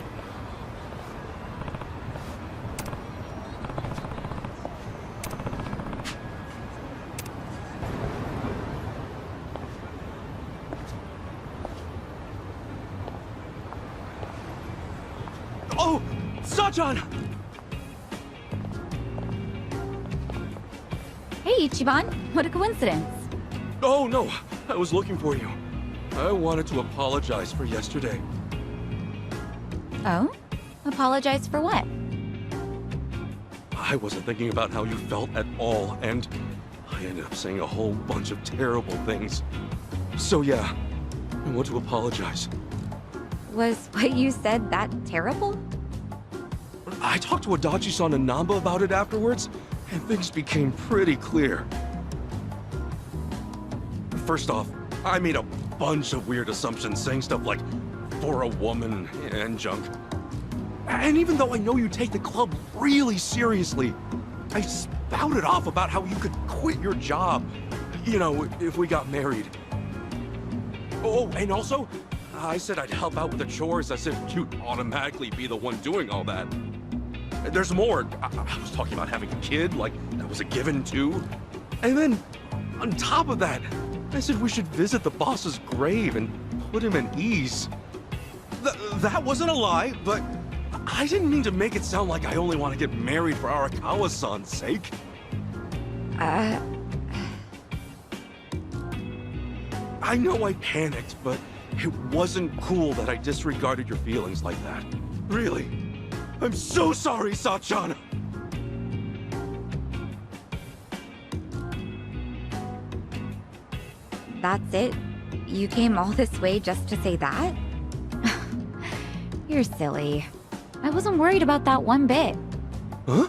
[SPEAKER 6] Oh! Sachan!
[SPEAKER 12] Hey, Ichiban. What a coincidence.
[SPEAKER 6] Oh, no. I was looking for you. I wanted to apologize for yesterday.
[SPEAKER 12] Oh? Apologize for what?
[SPEAKER 6] I wasn't thinking about how you felt at all, and I ended up saying a whole bunch of terrible things. So yeah, I want to apologize.
[SPEAKER 12] Was what you said that terrible?
[SPEAKER 6] I talked to Adachi-san and Namba about it afterwards, and things became pretty clear. First off, I made a bunch of weird assumptions saying stuff like, for a woman, and junk. And even though I know you take the club really seriously, I spouted off about how you could quit your job, you know, if we got married. Oh, and also, I said I'd help out with the chores as if you'd automatically be the one doing all that. There's more. I was talking about having a kid, like that was a given too. And then, on top of that, I said we should visit the boss's grave and put him at ease. That wasn't a lie, but I didn't mean to make it sound like I only want to get married for Arakawa-san's sake. I know I panicked, but it wasn't cool that I disregarded your feelings like that. Really. I'm so sorry, Sachan!
[SPEAKER 12] That's it? You came all this way just to say that? You're silly. I wasn't worried about that one bit.
[SPEAKER 6] Huh?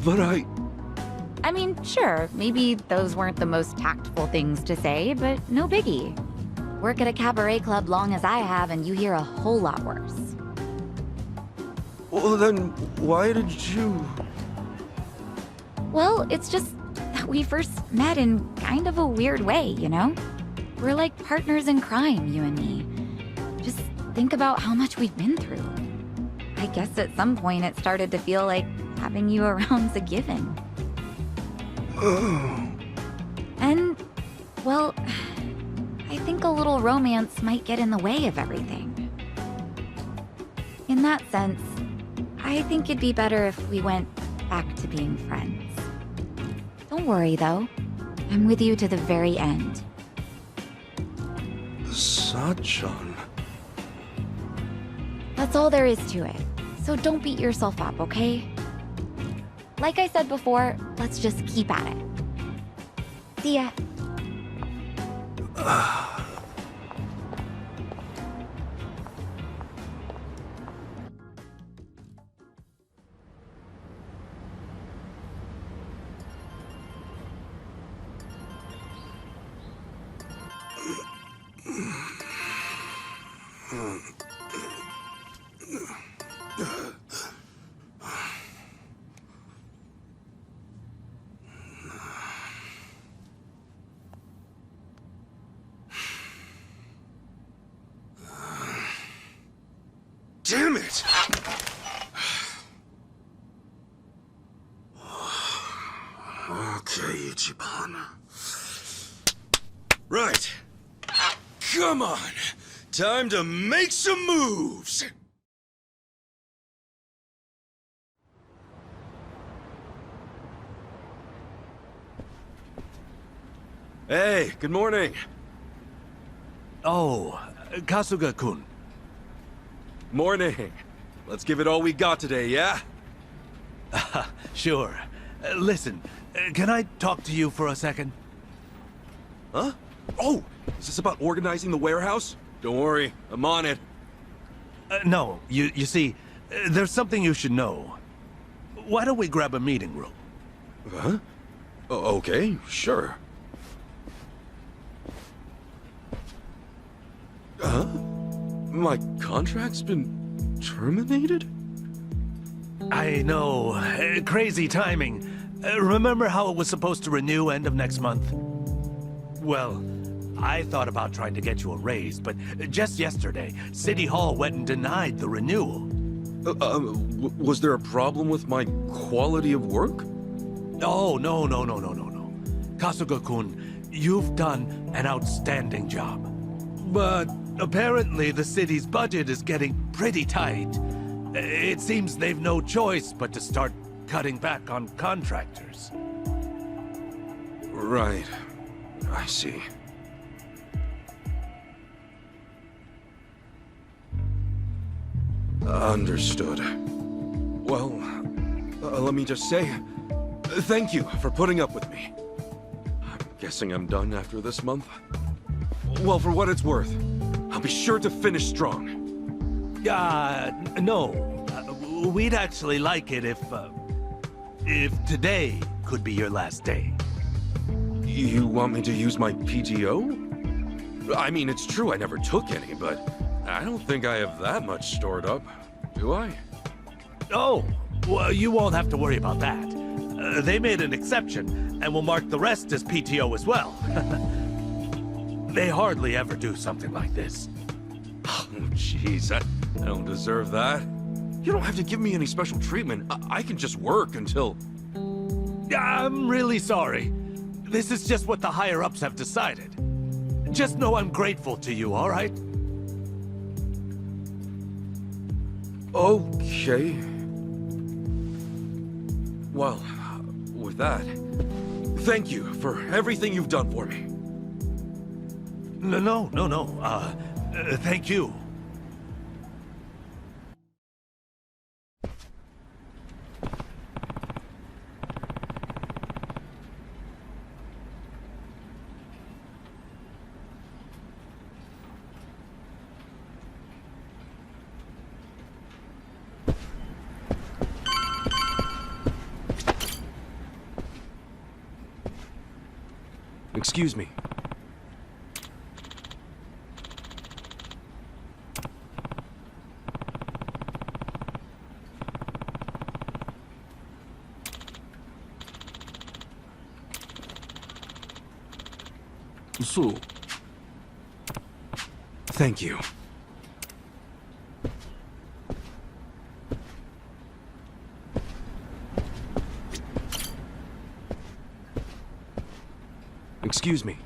[SPEAKER 6] But
[SPEAKER 12] I mean, sure, maybe those weren't the most tactful things to say, but no biggie. Work at a cabaret club long as I have, and you hear a whole lot worse.
[SPEAKER 6] Well, then, why did you...
[SPEAKER 12] Well, it's just that we first met in kind of a weird way, you know? We're like partners in crime, you and me. Just think about how much we've been through. I guess at some point it started to feel like having you around's a given. And, well, I think a little romance might get in the way of everything. In that sense, I think it'd be better if we went back to being friends. Don't worry, though. I'm with you to the very end.
[SPEAKER 6] Sachan...
[SPEAKER 12] That's all there is to it. So don't beat yourself up, okay? Like I said before, let's just keep at it. See ya.
[SPEAKER 5] Damn it! Okay, Ichiban. Right. Come on. Time to make some moves!
[SPEAKER 6] Hey, good morning.
[SPEAKER 3] Oh, Kasuga-kun.
[SPEAKER 6] Morning. Let's give it all we got today, yeah?
[SPEAKER 3] Sure. Listen, can I talk to you for a second?
[SPEAKER 6] Huh? Oh, is this about organizing the warehouse? Don't worry, I'm on it.
[SPEAKER 3] No, you see, there's something you should know. Why don't we grab a meeting room?
[SPEAKER 6] Huh? Okay, sure. Huh? My contract's been terminated?
[SPEAKER 3] I know. Crazy timing. Remember how it was supposed to renew end of next month? Well, I thought about trying to get you a raise, but just yesterday, City Hall went and denied the renewal.
[SPEAKER 6] Was there a problem with my quality of work?
[SPEAKER 3] Oh, no. Kasuga-kun, you've done an outstanding job. But apparently the city's budget is getting pretty tight. It seems they've no choice but to start cutting back on contractors.
[SPEAKER 6] Right. I see. Understood. Well, let me just say, thank you for putting up with me. I'm guessing I'm done after this month. Well, for what it's worth, I'll be sure to finish strong.
[SPEAKER 3] No. We'd actually like it if today could be your last day.
[SPEAKER 6] You want me to use my PTO? I mean, it's true I never took any, but I don't think I have that much stored up, do I?
[SPEAKER 3] Oh, well, you won't have to worry about that. They made an exception, and will mark the rest as PTO as well. They hardly ever do something like this.
[SPEAKER 6] Oh, jeez, I don't deserve that. You don't have to give me any special treatment. I can just work until...
[SPEAKER 3] I'm really sorry. This is just what the higher-ups have decided. Just know I'm grateful to you, all right?
[SPEAKER 6] Okay. Well, with that, thank you for everything you've done for me.
[SPEAKER 3] No. Thank you.
[SPEAKER 6] Excuse me.
[SPEAKER 5] So,
[SPEAKER 6] thank you. Excuse me.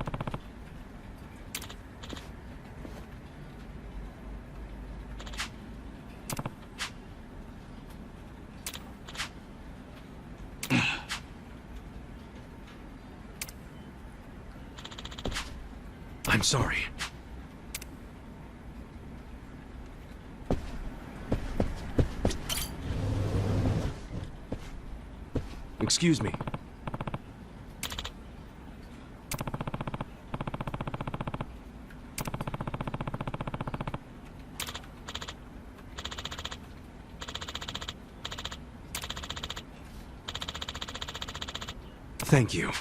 [SPEAKER 6] I'm sorry. Excuse me. Thank you.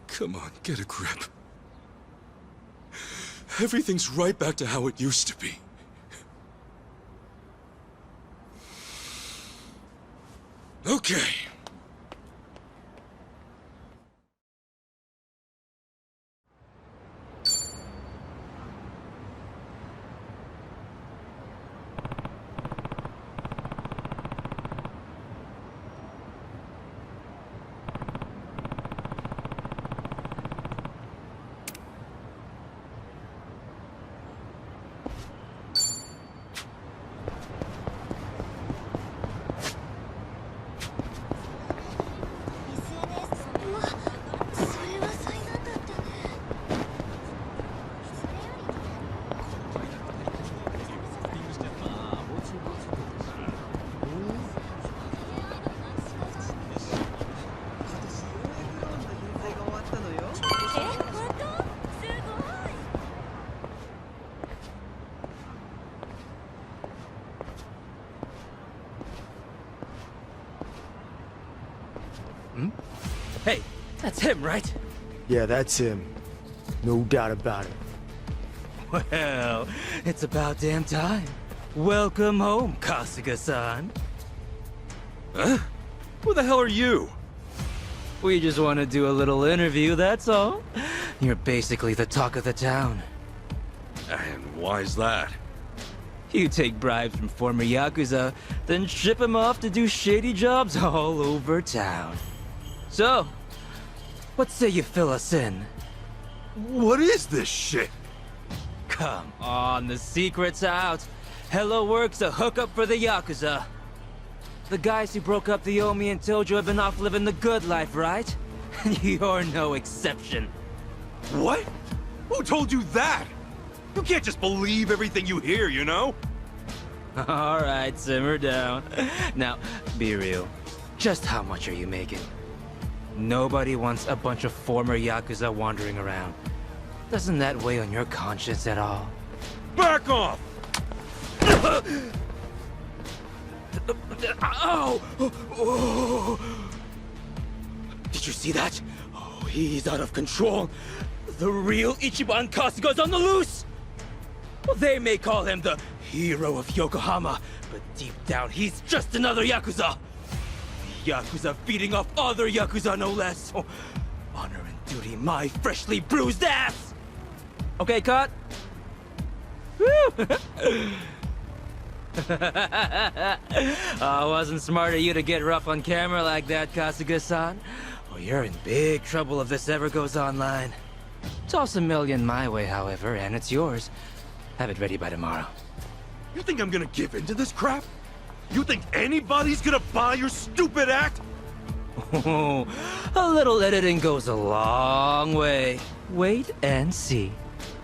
[SPEAKER 5] Come on, get a grip. Everything's right back to how it used to be. Okay.
[SPEAKER 18] That's him, right?
[SPEAKER 19] Yeah, that's him. No doubt about it.
[SPEAKER 18] Well, it's about damn time. Welcome home, Kasuga-san.
[SPEAKER 6] Huh? Who the hell are you?
[SPEAKER 18] We just want to do a little interview, that's all. You're basically the talk of the town.
[SPEAKER 6] And why's that?
[SPEAKER 18] You take bribes from former Yakuza, then ship them off to do shady jobs all over town. So, what say you fill us in?
[SPEAKER 6] What is this shit?
[SPEAKER 18] Come on, the secret's out. Hello Work's a hookup for the Yakuza. The guys who broke up the Omi and Tojo have been off living the good life, right? You're no exception.
[SPEAKER 6] What? Who told you that? You can't just believe everything you hear, you know?
[SPEAKER 18] All right, simmer down. Now, be real. Just how much are you making? Nobody wants a bunch of former Yakuza wandering around. Doesn't that weigh on your conscience at all?
[SPEAKER 6] Back off!
[SPEAKER 18] Ow! Oh. Did you see that? Oh, he's out of control. The real Ichiban Kasuga's on the loose! Well, they may call him the hero of Yokohama, but deep down he's just another Yakuza. Yakuza feeding off other Yakuza, no less. Oh, honor and duty, my freshly bruised ass! Okay, cut. Woo! Oh, wasn't smart of you to get rough on camera like that, Kasuga-san. Oh, you're in big trouble if this ever goes online. Toss $1 million my way, however, and it's yours. Have it ready by tomorrow.
[SPEAKER 6] You think I'm gonna give in to this crap? You think anybody's gonna buy your stupid act?
[SPEAKER 18] Oh, a little editing goes a long way. Wait and see.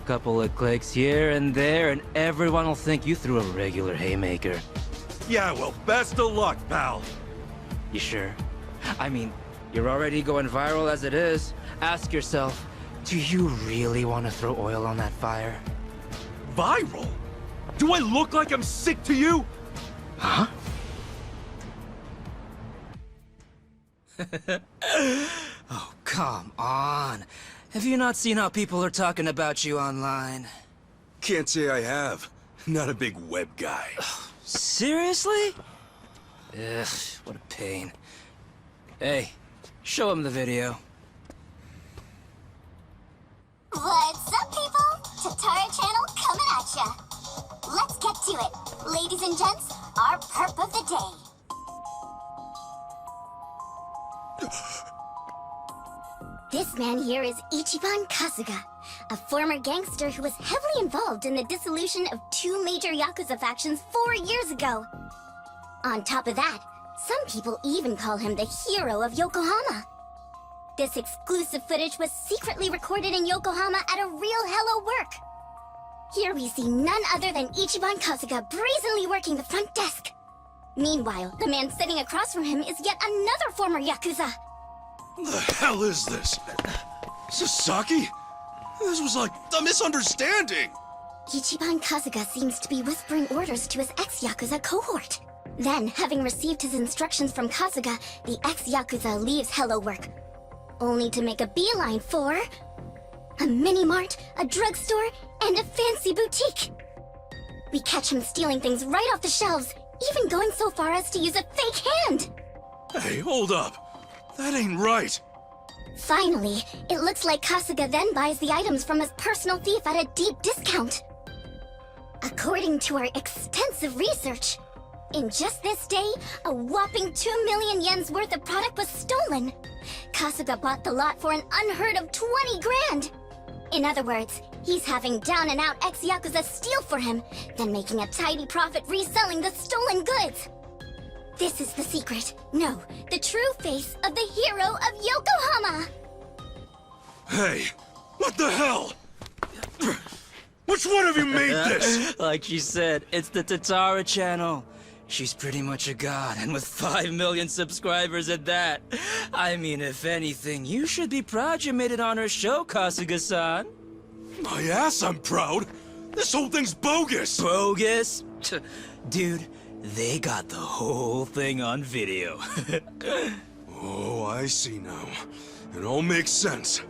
[SPEAKER 18] Couple of clicks here and there, and everyone will think you threw a regular haymaker.
[SPEAKER 6] Yeah, well, best of luck, pal.
[SPEAKER 18] You sure? I mean, you're already going viral as it is. Ask yourself, do you really want to throw oil on that fire?
[SPEAKER 6] Viral? Do I look like I'm sick to you?
[SPEAKER 18] Huh? Oh, come on. Have you not seen how people are talking about you online?
[SPEAKER 5] Can't say I have. Not a big web guy.
[SPEAKER 18] Seriously? Ugh, what a pain. Hey, show him the video.
[SPEAKER 9] What's up, people? Tatara Channel coming at ya. Let's get to it. Ladies and gents, our perp of the day. This man here is Ichiban Kasuga, a former gangster who was heavily involved in the dissolution of 2 major Yakuza factions 4 years ago. On top of that, some people even call him the hero of Yokohama. This exclusive footage was secretly recorded in Yokohama at a real Hello Work. Here we see none other than Ichiban Kasuga brazenly working the front desk. Meanwhile, the man sitting across from him is yet another former Yakuza.
[SPEAKER 5] What the hell is this? Sasaki? This was like a misunderstanding.
[SPEAKER 9] Ichiban Kasuga seems to be whispering orders to his ex-Yakuza cohort. Then, having received his instructions from Kasuga, the ex-Yakuza leaves Hello Work, only to make a beeline for a mini-mart, a drugstore, and a fancy boutique. We catch him stealing things right off the shelves, even going so far as to use a fake hand.
[SPEAKER 5] Hey, hold up. That ain't right.
[SPEAKER 9] Finally, it looks like Kasuga then buys the items from his personal thief at a deep discount. According to our extensive research, in just this day, a whopping 2 million yen's worth of product was stolen. Kasuga bought the lot for an unheard of 20 grand. In other words, he's having down-and-out ex-Yakuza steal for him, then making a tidy profit reselling the stolen goods. This is the secret. No, the true face of the hero of Yokohama!
[SPEAKER 5] Hey, what the hell? Which one of you made this?
[SPEAKER 18] Like she said, it's the Tatara channel. She's pretty much a god, and with 5 million subscribers at that. I mean, if anything, you should be proud you made it on her show, Kasuga-san.
[SPEAKER 5] My ass, I'm proud. This whole thing's bogus.
[SPEAKER 18] Bogus? Dude, they got the whole thing on video.
[SPEAKER 5] Oh, I see now. It all makes sense.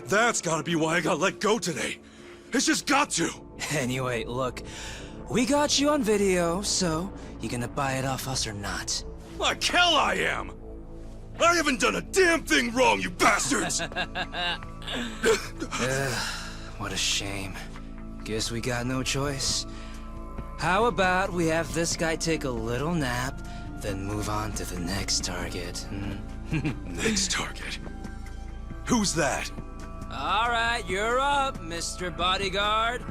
[SPEAKER 5] That's gotta be why I got let go today. It's just got to!
[SPEAKER 20] Anyway, look, we got you on video, so you gonna buy it off us or not?
[SPEAKER 5] Like hell I am! I haven't done a damn thing wrong, you bastards!
[SPEAKER 20] What a shame. Guess we got no choice. How about we have this guy take a little nap, then move on to the next target?
[SPEAKER 5] Next target? Who's that?
[SPEAKER 20] All right, you're up, Mr. Bodyguard.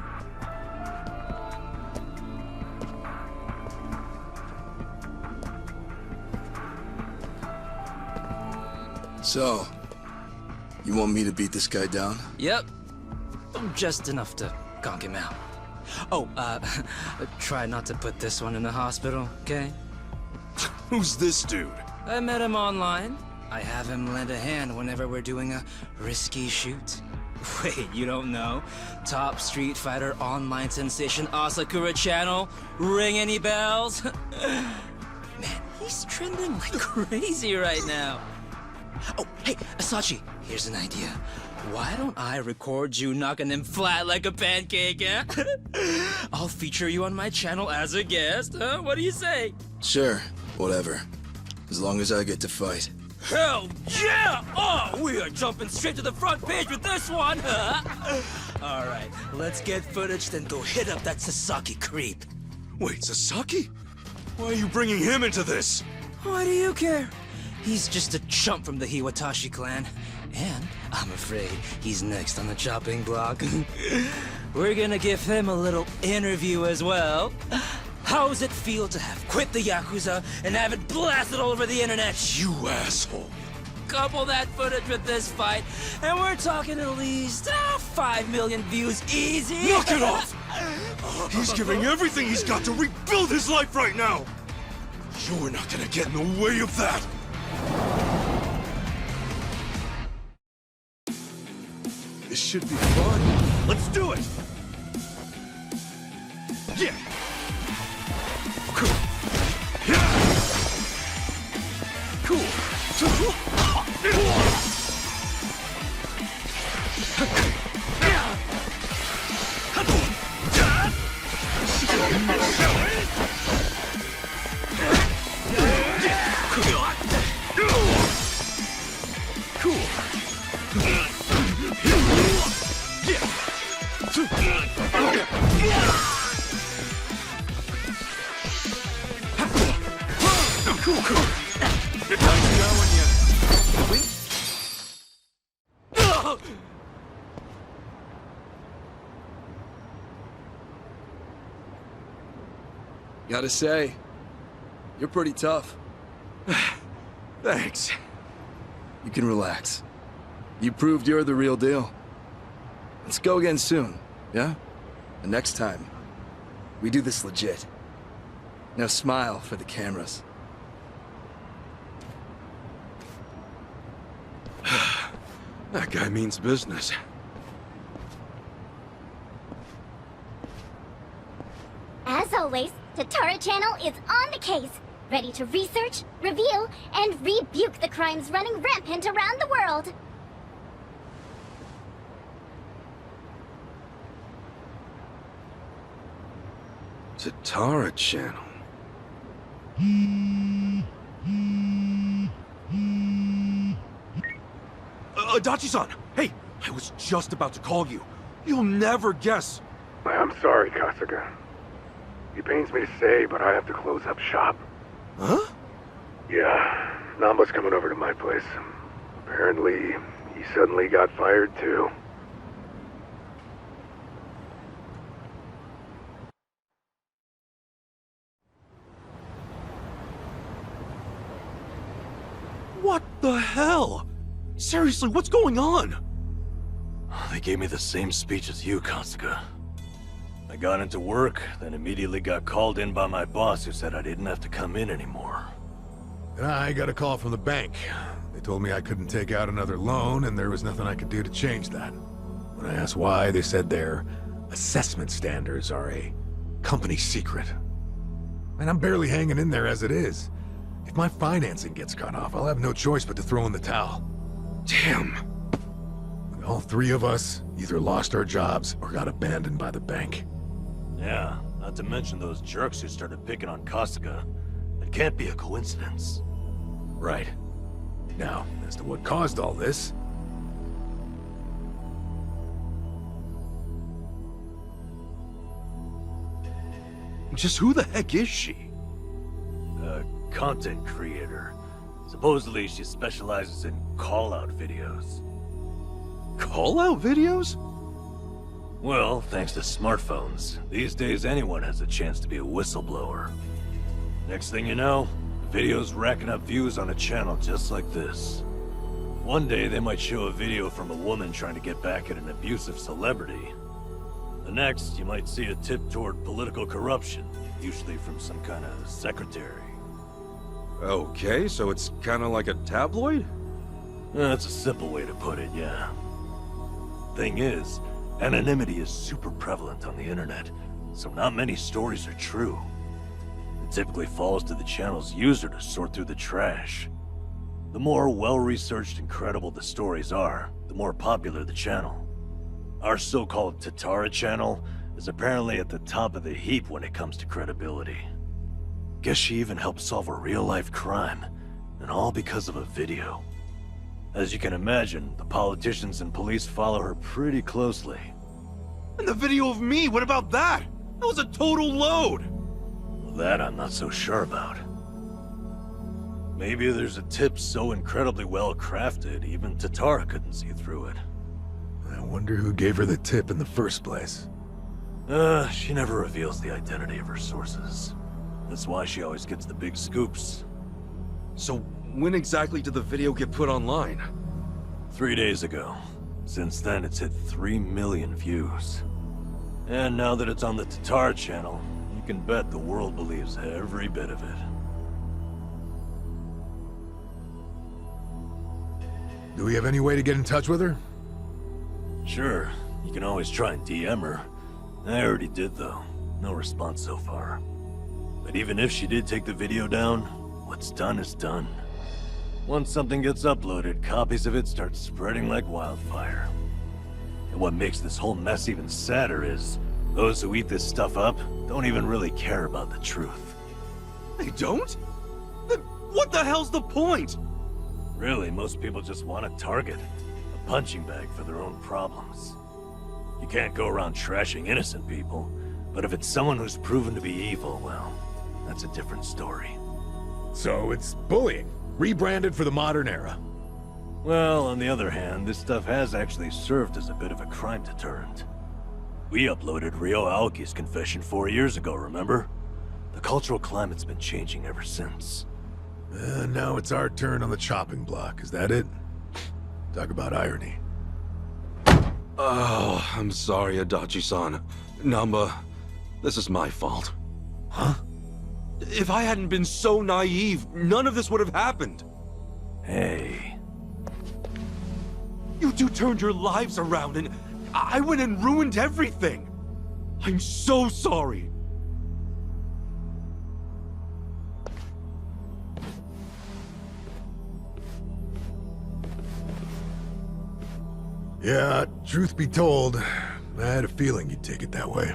[SPEAKER 5] So, you want me to beat this guy down?
[SPEAKER 20] Yep. Just enough to conk him out. Oh, try not to put this one in the hospital, okay?
[SPEAKER 5] Who's this dude?
[SPEAKER 20] I met him online. I have him lend a hand whenever we're doing a risky shoot. Wait, you don't know? Top Street Fighter online sensation Asakura channel? Ring any bells? Man, he's trending like crazy right now. Oh, hey, Asachi, here's an idea. Why don't I record you knocking him flat like a pancake, eh? I'll feature you on my channel as a guest, huh? What do you say?
[SPEAKER 5] Sure, whatever. As long as I get to fight.
[SPEAKER 20] Hell yeah! Oh, we are jumping straight to the front page with this one, huh? All right, let's get footage, then go hit up that Sasaki creep.
[SPEAKER 5] Wait, Sasaki? Why are you bringing him into this?
[SPEAKER 20] Why do you care? He's just a chump from the Hiwatashi clan. And I'm afraid he's next on the chopping block. We're gonna give him a little interview as well. How's it feel to have quit the Yakuza and have it blasted all over the internet?
[SPEAKER 5] You asshole.
[SPEAKER 20] Couple that footage with this fight, and we're talking at least 5 million views easy.
[SPEAKER 5] Knock it off! He's giving everything he's got to rebuild his life right now! You're not gonna get in the way of that! This should be fun. Let's do it! Yeah! Cool. Yeah! Cool.
[SPEAKER 21] Gotta say, you're pretty tough.
[SPEAKER 5] Thanks.
[SPEAKER 21] You can relax. You proved you're the real deal. Let's go again soon, yeah? And next time, we do this legit. Now smile for the cameras.
[SPEAKER 5] That guy means business.
[SPEAKER 9] As always, Tatara Channel is on the case, ready to research, reveal, and rebuke the crimes running rampant around the world.
[SPEAKER 5] Tatara Channel. Adachi-san! Hey! I was just about to call you. You'll never guess.
[SPEAKER 22] I'm sorry, Kasuga. It pains me to say, but I have to close up shop.
[SPEAKER 5] Huh?
[SPEAKER 22] Yeah, Namba's coming over to my place. Apparently, he suddenly got fired too.
[SPEAKER 5] What the hell? Seriously, what's going on?
[SPEAKER 11] They gave me the same speech as you, Kasuga. I got into work, then immediately got called in by my boss who said I didn't have to come in anymore.
[SPEAKER 10] And I got a call from the bank. They told me I couldn't take out another loan and there was nothing I could do to change that. When I asked why, they said their assessment standards are a company secret. And I'm barely hanging in there as it is. If my financing gets cut off, I'll have no choice but to throw in the towel. Damn. All three of us either lost our jobs or got abandoned by the bank.
[SPEAKER 11] Yeah, not to mention those jerks who started picking on Kasuga. It can't be a coincidence.
[SPEAKER 10] Right. Now, as to what caused all this...
[SPEAKER 6] Just who the heck is she?
[SPEAKER 11] A content creator. Supposedly she specializes in call-out videos.
[SPEAKER 6] Call-out videos?
[SPEAKER 11] Well, thanks to smartphones, these days anyone has a chance to be a whistleblower. Next thing you know, the video's racking up views on a channel just like this. One day they might show a video from a woman trying to get back at an abusive celebrity. The next, you might see a tip toward political corruption, usually from some kind of secretary.
[SPEAKER 6] Okay, so it's kind of like a tabloid?
[SPEAKER 11] That's a simple way to put it, yeah. Thing is, anonymity is super prevalent on the internet, so not many stories are true. It typically falls to the channel's user to sort through the trash. The more well-researched and credible the stories are, the more popular the channel. Our so-called Tatara channel is apparently at the top of the heap when it comes to credibility. Guess she even helped solve a real-life crime, and all because of a video. As you can imagine, the politicians and police follow her pretty closely.
[SPEAKER 6] And the video of me, what about that? That was a total load!
[SPEAKER 11] Well, that I'm not so sure about. Maybe there's a tip so incredibly well crafted, even Tatara couldn't see through it.
[SPEAKER 10] I wonder who gave her the tip in the first place.
[SPEAKER 11] She never reveals the identity of her sources. That's why she always gets the big scoops.
[SPEAKER 6] So when exactly did the video get put online?
[SPEAKER 11] 3 days ago. Since then, it's hit 3 million views. And now that it's on the Tatara channel, you can bet the world believes every bit of it.
[SPEAKER 10] Do we have any way to get in touch with her?
[SPEAKER 11] Sure, you can always try and DM her. I already did, though. No response so far. But even if she did take the video down, what's done is done. Once something gets uploaded, copies of it start spreading like wildfire. And what makes this whole mess even sadder is, those who eat this stuff up don't even really care about the truth.
[SPEAKER 6] They don't? Then what the hell's the point?
[SPEAKER 11] Really, most people just want a target. A punching bag for their own problems. You can't go around trashing innocent people, but if it's someone who's proven to be evil, well, that's a different story.
[SPEAKER 10] So it's bullying, rebranded for the modern era.
[SPEAKER 11] Well, on the other hand, this stuff has actually served as a bit of a crime deterrent. We uploaded Ryo Aoki's confession 4 years ago, remember? The cultural climate's been changing ever since.
[SPEAKER 10] Now it's our turn on the chopping block, is that it? Talk about irony.
[SPEAKER 6] Oh, I'm sorry, Adachi-san. Namba, this is my fault.
[SPEAKER 10] Huh?
[SPEAKER 6] If I hadn't been so naive, none of this would have happened.
[SPEAKER 11] Hey.
[SPEAKER 6] You two turned your lives around and I went and ruined everything. I'm so sorry.
[SPEAKER 10] Yeah, truth be told, I had a feeling you'd take it that way.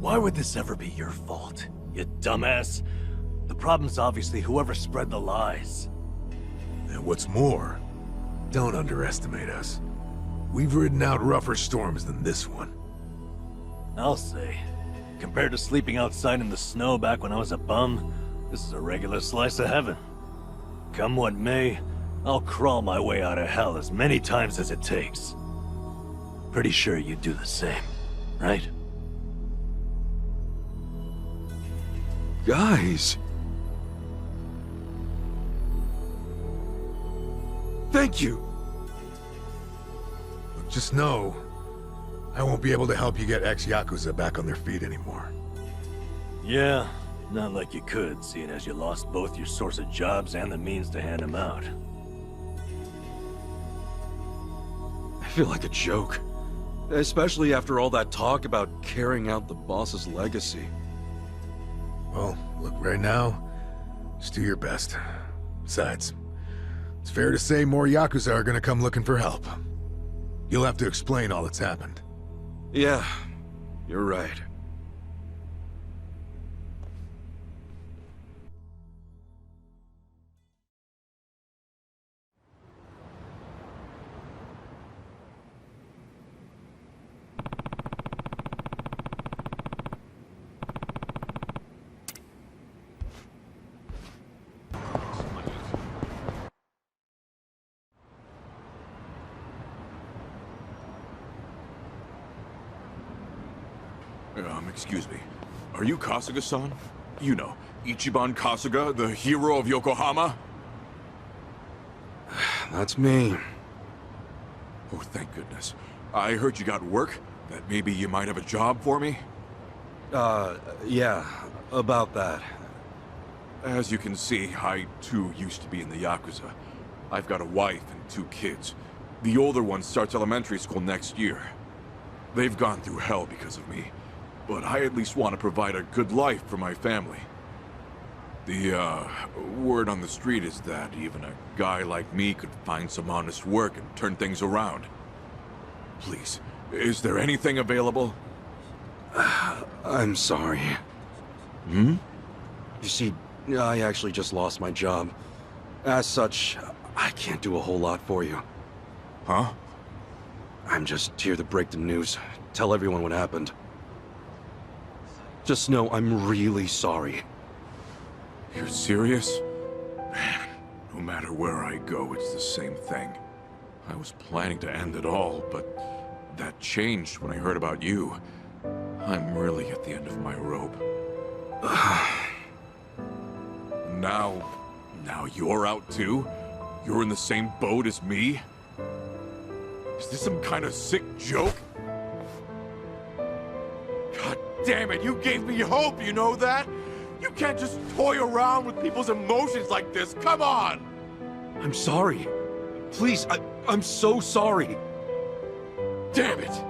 [SPEAKER 11] Why would this ever be your fault, you dumbass? The problem's obviously whoever spread the lies.
[SPEAKER 10] And what's more, don't underestimate us. We've ridden out rougher storms than this one.
[SPEAKER 11] I'll say. Compared to sleeping outside in the snow back when I was a bum, this is a regular slice of heaven. Come what may, I'll crawl my way out of hell as many times as it takes. Pretty sure you'd do the same, right?
[SPEAKER 6] Guys. Thank you.
[SPEAKER 10] But just know, I won't be able to help you get ex-Yakuza back on their feet anymore.
[SPEAKER 11] Yeah, not like you could, seeing as you lost both your source of jobs and the means to hand them out.
[SPEAKER 6] I feel like a joke. Especially after all that talk about carrying out the boss's legacy.
[SPEAKER 10] Well, look, right now, just do your best. Besides, It's fair to say more Yakuza are gonna come looking for help. You'll have to explain all that's happened.
[SPEAKER 6] Yeah, you're right.
[SPEAKER 1] Excuse me. Are you Kasuga-san? You know, Ichiban Kasuga, the hero of Yokohama?
[SPEAKER 6] That's me.
[SPEAKER 1] Oh, thank goodness. I heard you got work, that maybe you might have a job for me?
[SPEAKER 6] Yeah, about that.
[SPEAKER 1] As you can see, I too used to be in the Yakuza. I've got a wife and 2 kids. The older one starts elementary school next year. They've gone through hell because of me. But I at least want to provide a good life for my family. The, word on the street is that even a guy like me could find some honest work and turn things around. Please, is there anything available?
[SPEAKER 6] I'm sorry.
[SPEAKER 1] Hmm?
[SPEAKER 6] You see, I actually just lost my job. As such, I can't do a whole lot for you.
[SPEAKER 1] Huh?
[SPEAKER 6] I'm just here to break the news, tell everyone what happened. Just know I'm really sorry.
[SPEAKER 1] You're serious? Man, no matter where I go, it's the same thing. I was planning to end it all, but that changed when I heard about you. I'm really at the end of my rope. Now you're out too? You're in the same boat as me? Is this some kind of sick joke? God damn it, you gave me hope, you know that? You can't just toy around with people's emotions like this, come on!
[SPEAKER 6] I'm sorry. Please, I'm so sorry.
[SPEAKER 1] Damn it!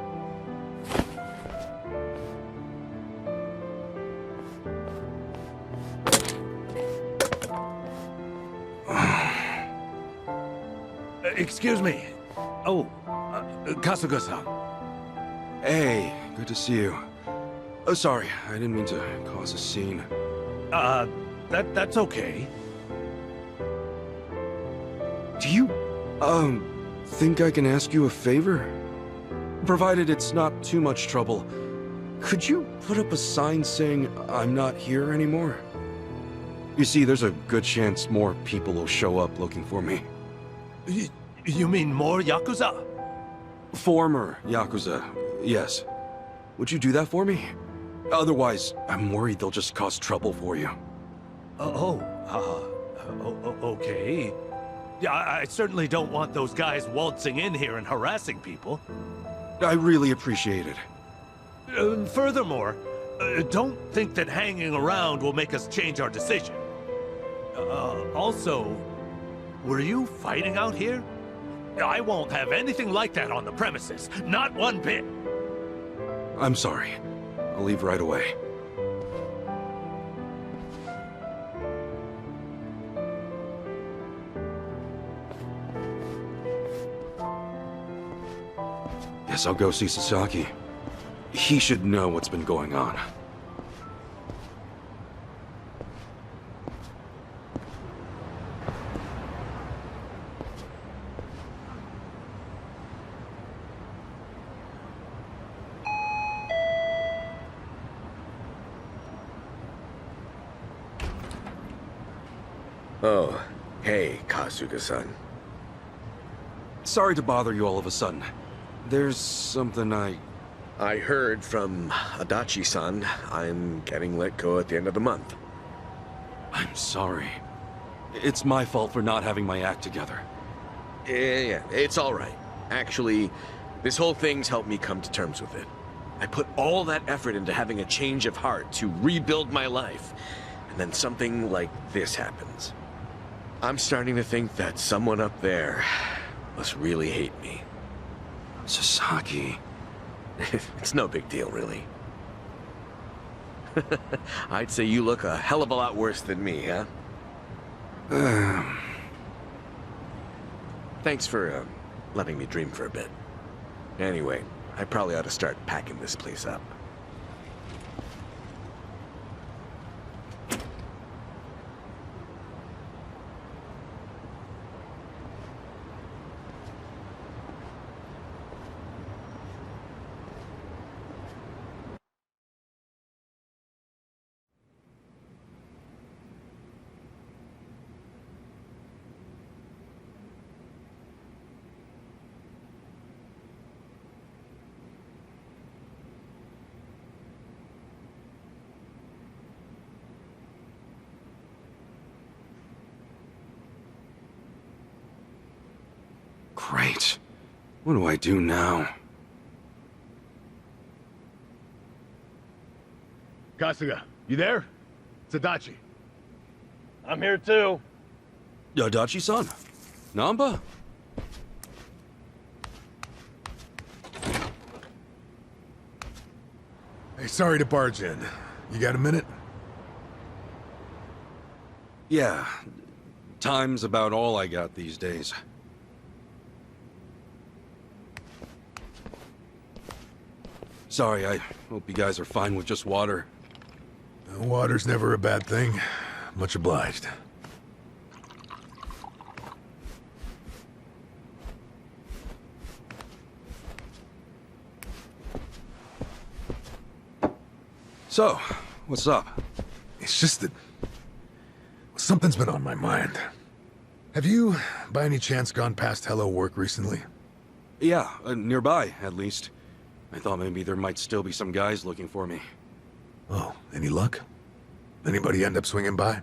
[SPEAKER 3] Excuse me. Oh, Kasuga-san.
[SPEAKER 6] Hey, good to see you. Oh, sorry, I didn't mean to cause a scene.
[SPEAKER 3] That's okay.
[SPEAKER 6] Do you, think I can ask you a favor? Provided it's not too much trouble. Could you put up a sign saying I'm not here anymore? You see, there's a good chance more people will show up looking for me.
[SPEAKER 3] You mean more Yakuza?
[SPEAKER 6] Former Yakuza, yes. Would you do that for me? Otherwise, I'm worried they'll just cause trouble for you.
[SPEAKER 3] Okay. Yeah, I certainly don't want those guys waltzing in here and harassing people.
[SPEAKER 6] I really appreciate it.
[SPEAKER 3] Furthermore, don't think that hanging around will make us change our decision. Also, were you fighting out here? I won't have anything like that on the premises. Not one bit.
[SPEAKER 6] I'm sorry. I'll leave right away. Guess I'll go see Sasaki. He should know what's been going on.
[SPEAKER 4] Oh, hey, Kasuga-san.
[SPEAKER 6] Sorry to bother you all of a sudden. There's something
[SPEAKER 4] I heard from Adachi-san. I'm getting let go at the end of the month.
[SPEAKER 6] I'm sorry. It's my fault for not having my act together.
[SPEAKER 4] Yeah, it's all right. Actually, this whole thing's helped me come to terms with it. I put all that effort into having a change of heart to rebuild my life, and then something like this happens. I'm starting to think that someone up there must really hate me.
[SPEAKER 6] Sasaki.
[SPEAKER 4] It's no big deal, really. I'd say you look a hell of a lot worse than me, huh? Thanks for, letting me dream for a bit. Anyway, I probably ought to start packing this place up.
[SPEAKER 6] Great. What do I do now?
[SPEAKER 10] Kasuga, you there? It's Adachi.
[SPEAKER 11] I'm here too.
[SPEAKER 6] Adachi-san? Namba?
[SPEAKER 10] Hey, sorry to barge in. You got a minute?
[SPEAKER 6] Yeah. Time's about all I got these days. Sorry, I hope you guys are fine with just water.
[SPEAKER 10] Water's never a bad thing. Much obliged.
[SPEAKER 6] So, what's up?
[SPEAKER 10] It's just that something's been on my mind. Have you, by any chance, gone past Hello Work recently?
[SPEAKER 6] Yeah, nearby, at least. I thought maybe there might still be some guys looking for me.
[SPEAKER 10] Oh, any luck? Anybody end up swinging by?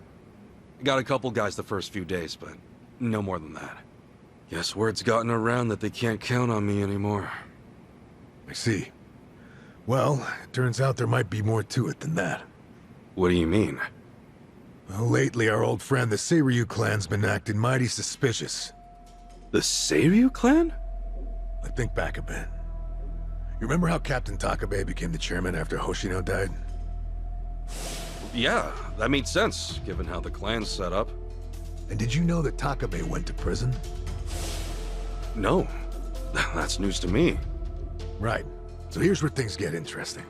[SPEAKER 6] Got a couple guys the first few days, but no more than that. Guess word's gotten around that they can't count on me anymore.
[SPEAKER 10] I see. Well, it turns out there might be more to it than that.
[SPEAKER 6] What do you mean?
[SPEAKER 10] Well, lately our old friend the Seiryu clan's been acting mighty suspicious.
[SPEAKER 6] The Seiryu clan?
[SPEAKER 10] Like, think back a bit. You remember how Captain Takabe became the chairman after Hoshino died?
[SPEAKER 6] Yeah, that made sense, given how the clan's set up.
[SPEAKER 10] And did you know that Takabe went to prison?
[SPEAKER 6] No. That's news to me.
[SPEAKER 10] Right. So here's where things get interesting.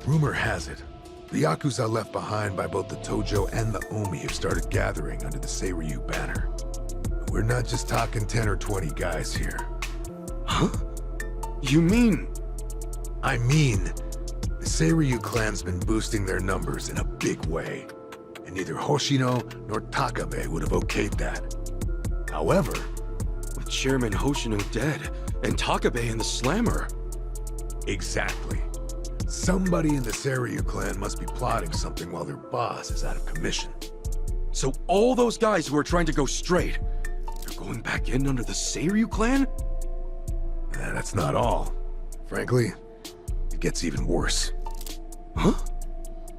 [SPEAKER 10] Rumor has it, the Yakuza left behind by both the Tojo and the Omi have started gathering under the Seiryu banner. We're not just talking 10 or 20 guys here.
[SPEAKER 6] Huh? You mean...
[SPEAKER 10] I mean, the Seiryu clan's been boosting their numbers in a big way, and neither Hoshino nor Takabe would have okayed that. However...
[SPEAKER 6] with Chairman Hoshino dead, and Takabe in the slammer...
[SPEAKER 10] Exactly. Somebody in the Seiryu clan must be plotting something while their boss is out of commission.
[SPEAKER 6] So all those guys who are trying to go straight, they're going back in under the Seiryu clan?
[SPEAKER 10] That's not all. Frankly, it gets even worse.
[SPEAKER 6] Huh?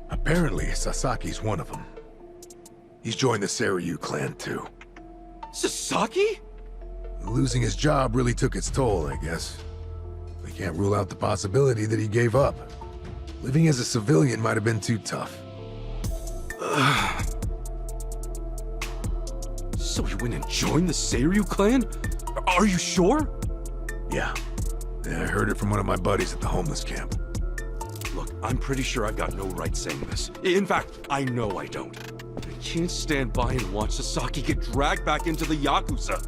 [SPEAKER 10] Apparently, Sasaki's one of them. He's joined the Seiryu clan too.
[SPEAKER 6] Sasaki?
[SPEAKER 10] Losing his job really took its toll, I guess. We can't rule out the possibility that he gave up. Living as a civilian might have been too tough.
[SPEAKER 6] So he went and joined the Seiryu clan? Are you sure?
[SPEAKER 10] Yeah. I heard it from one of my buddies at the homeless camp.
[SPEAKER 6] Look, I'm pretty sure I've got no right saying this. In fact, I know I don't. I can't stand by and watch Sasaki get dragged back into the Yakuza.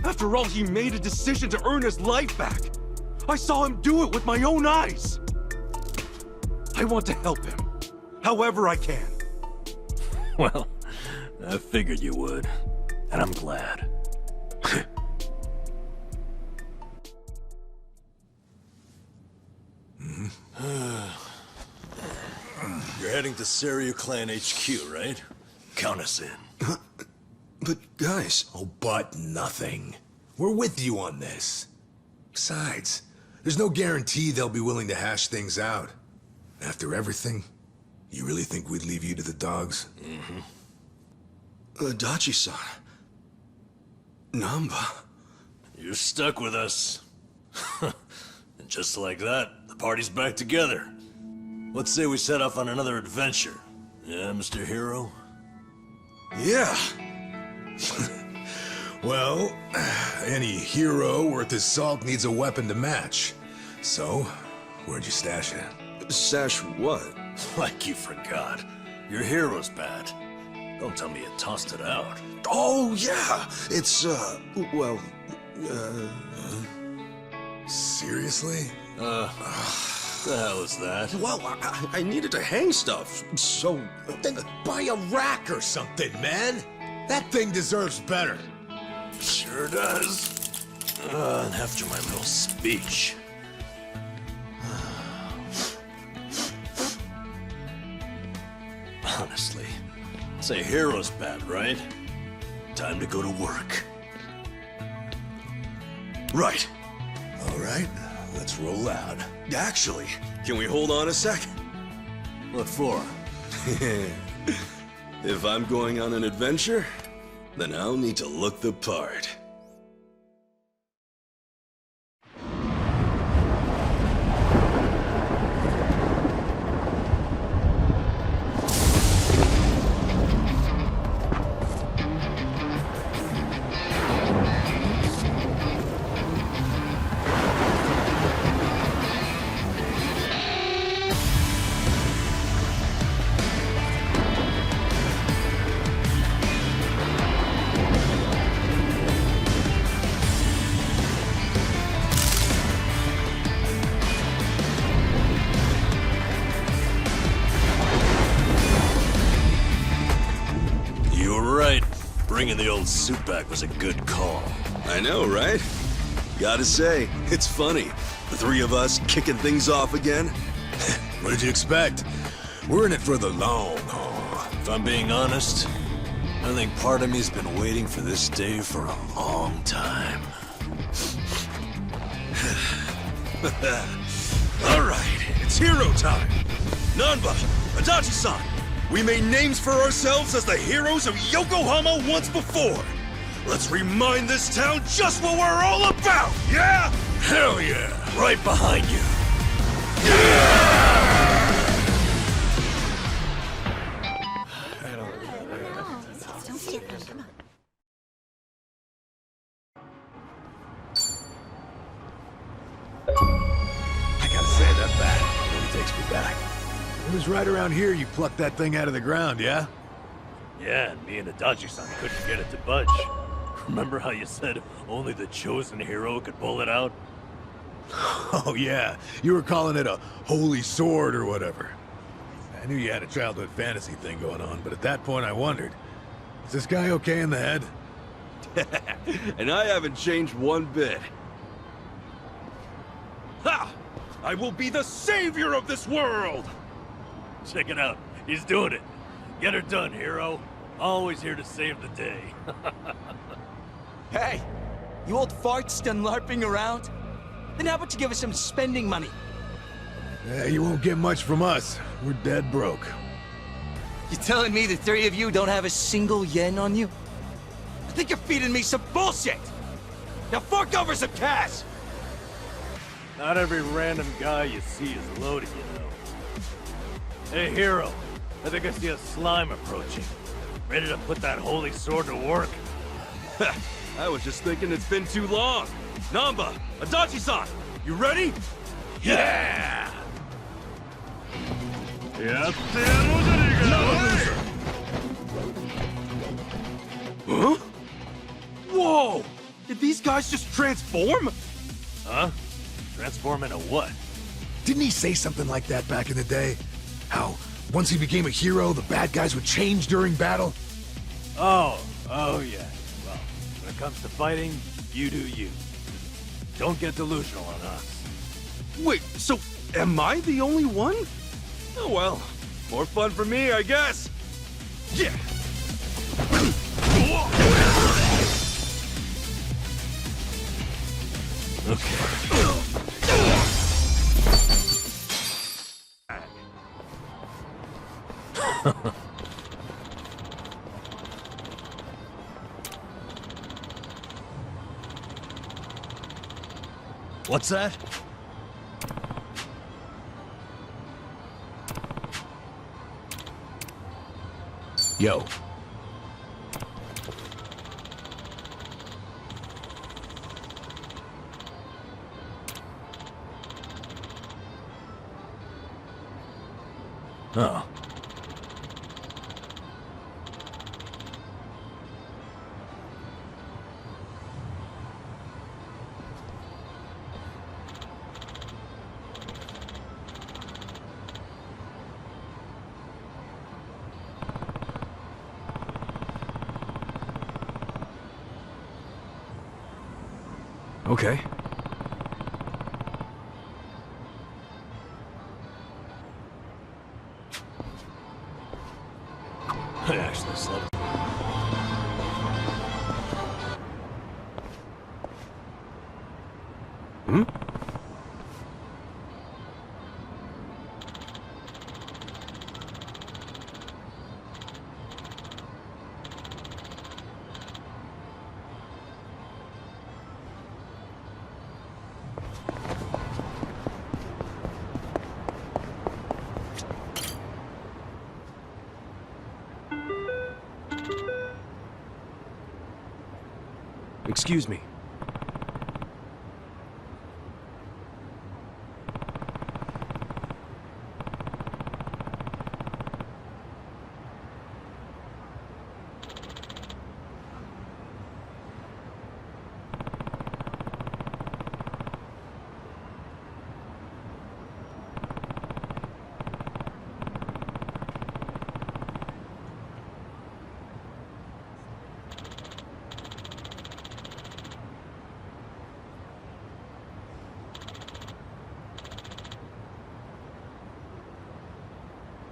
[SPEAKER 6] After all, he made a decision to earn his life back. I saw him do it with my own eyes. I want to help him, however I can.
[SPEAKER 11] Well, I figured you would, and I'm glad. You're heading to Seiryu Clan HQ, right? Count us in.
[SPEAKER 5] But guys... Oh, but nothing. We're with you on this. Besides, there's no guarantee they'll be willing to hash things out. After everything, you really think we'd leave you to the dogs? Adachi-san. Namba.
[SPEAKER 11] You're stuck with us. And just like that, the party's back together. Let's say we set off on another adventure. Yeah, Mr. Hero?
[SPEAKER 5] Yeah.
[SPEAKER 10] Well, any hero worth his salt needs a weapon to match. So, where'd you stash it?
[SPEAKER 11] Stash what? Like you forgot. Your hero's bad. Don't tell me you tossed it out.
[SPEAKER 5] Oh, yeah. It's, well,
[SPEAKER 10] Seriously?
[SPEAKER 11] The hell is that?
[SPEAKER 5] Well, I needed to hang stuff, so...
[SPEAKER 10] Then buy a rack or something, man. That thing deserves better.
[SPEAKER 11] Sure does. And after my little speech. Honestly, say hero's bad, right? Time to go to work.
[SPEAKER 5] Right.
[SPEAKER 10] All right, let's roll out.
[SPEAKER 5] Actually, can we hold on a sec?
[SPEAKER 11] What for?
[SPEAKER 5] If I'm going on an adventure, then I'll need to look the part.
[SPEAKER 11] Bringing the old suit back was a good call.
[SPEAKER 5] I know, right? Gotta say, it's funny. The three of us kicking things off again.
[SPEAKER 10] What did you expect? We're in it for the long haul.
[SPEAKER 11] If I'm being honest, I think part of me's been waiting for this day for a long time.
[SPEAKER 5] All right, it's hero time. Nanba, Adachi-san, we made names for ourselves as the heroes of Yokohama once before. Let's remind this town just what we're all about, yeah?
[SPEAKER 11] Hell yeah! Right behind you.
[SPEAKER 10] I gotta say, that bat really takes me back. It was right around here you plucked that thing out of the ground, yeah?
[SPEAKER 11] Yeah, and me and Adachi-san couldn't get it to budge. Remember how you said only the chosen hero could pull it out?
[SPEAKER 10] Oh yeah, you were calling it a holy sword or whatever. I knew you had a childhood fantasy thing going on, but at that point I wondered, is this guy okay in the head?
[SPEAKER 5] And I haven't changed one bit. Ha! I will be the savior of this world!
[SPEAKER 11] Check it out. He's doing it. Get her done, hero. Always here to save the day.
[SPEAKER 18] Hey! You old farts done LARPing around? Then how about you give us some spending money?
[SPEAKER 10] Yeah, you won't get much from us. We're dead broke.
[SPEAKER 18] You telling me the three of you don't have a single yen on you? I think you're feeding me some bullshit! Now fork over some cash!
[SPEAKER 11] Not every random guy you see is loaded, you know. Hey, hero. I think I see a slime approaching. Ready to put that holy sword to work?
[SPEAKER 5] I was just thinking it's been too long. Nanba, Adachi-san, you ready?
[SPEAKER 11] Yeah!
[SPEAKER 5] Huh? Whoa! Did these guys just transform?
[SPEAKER 11] Huh? Transform into what?
[SPEAKER 10] Didn't he say something like that back in the day? How, once he became a hero, the bad guys would change during battle?
[SPEAKER 11] Oh yeah. Well, when it comes to fighting, you do you. Don't get delusional on us.
[SPEAKER 5] Wait, so am I the only one? Oh well, more fun for me, I guess. Yeah.
[SPEAKER 11] What's that?
[SPEAKER 10] Yo.
[SPEAKER 3] Oh.
[SPEAKER 6] Okay.
[SPEAKER 11] I actually slept.
[SPEAKER 6] Hmm? Excuse me.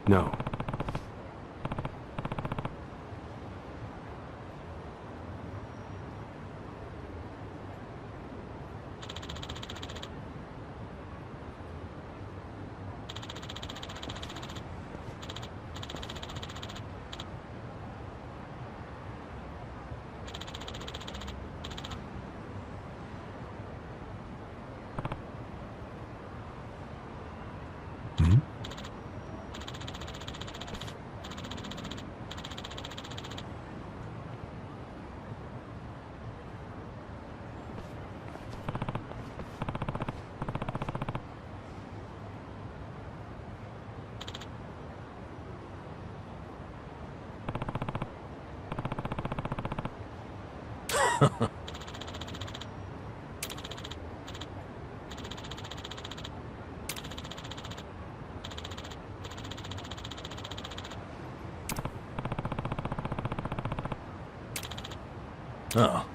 [SPEAKER 6] No.
[SPEAKER 3] Oh.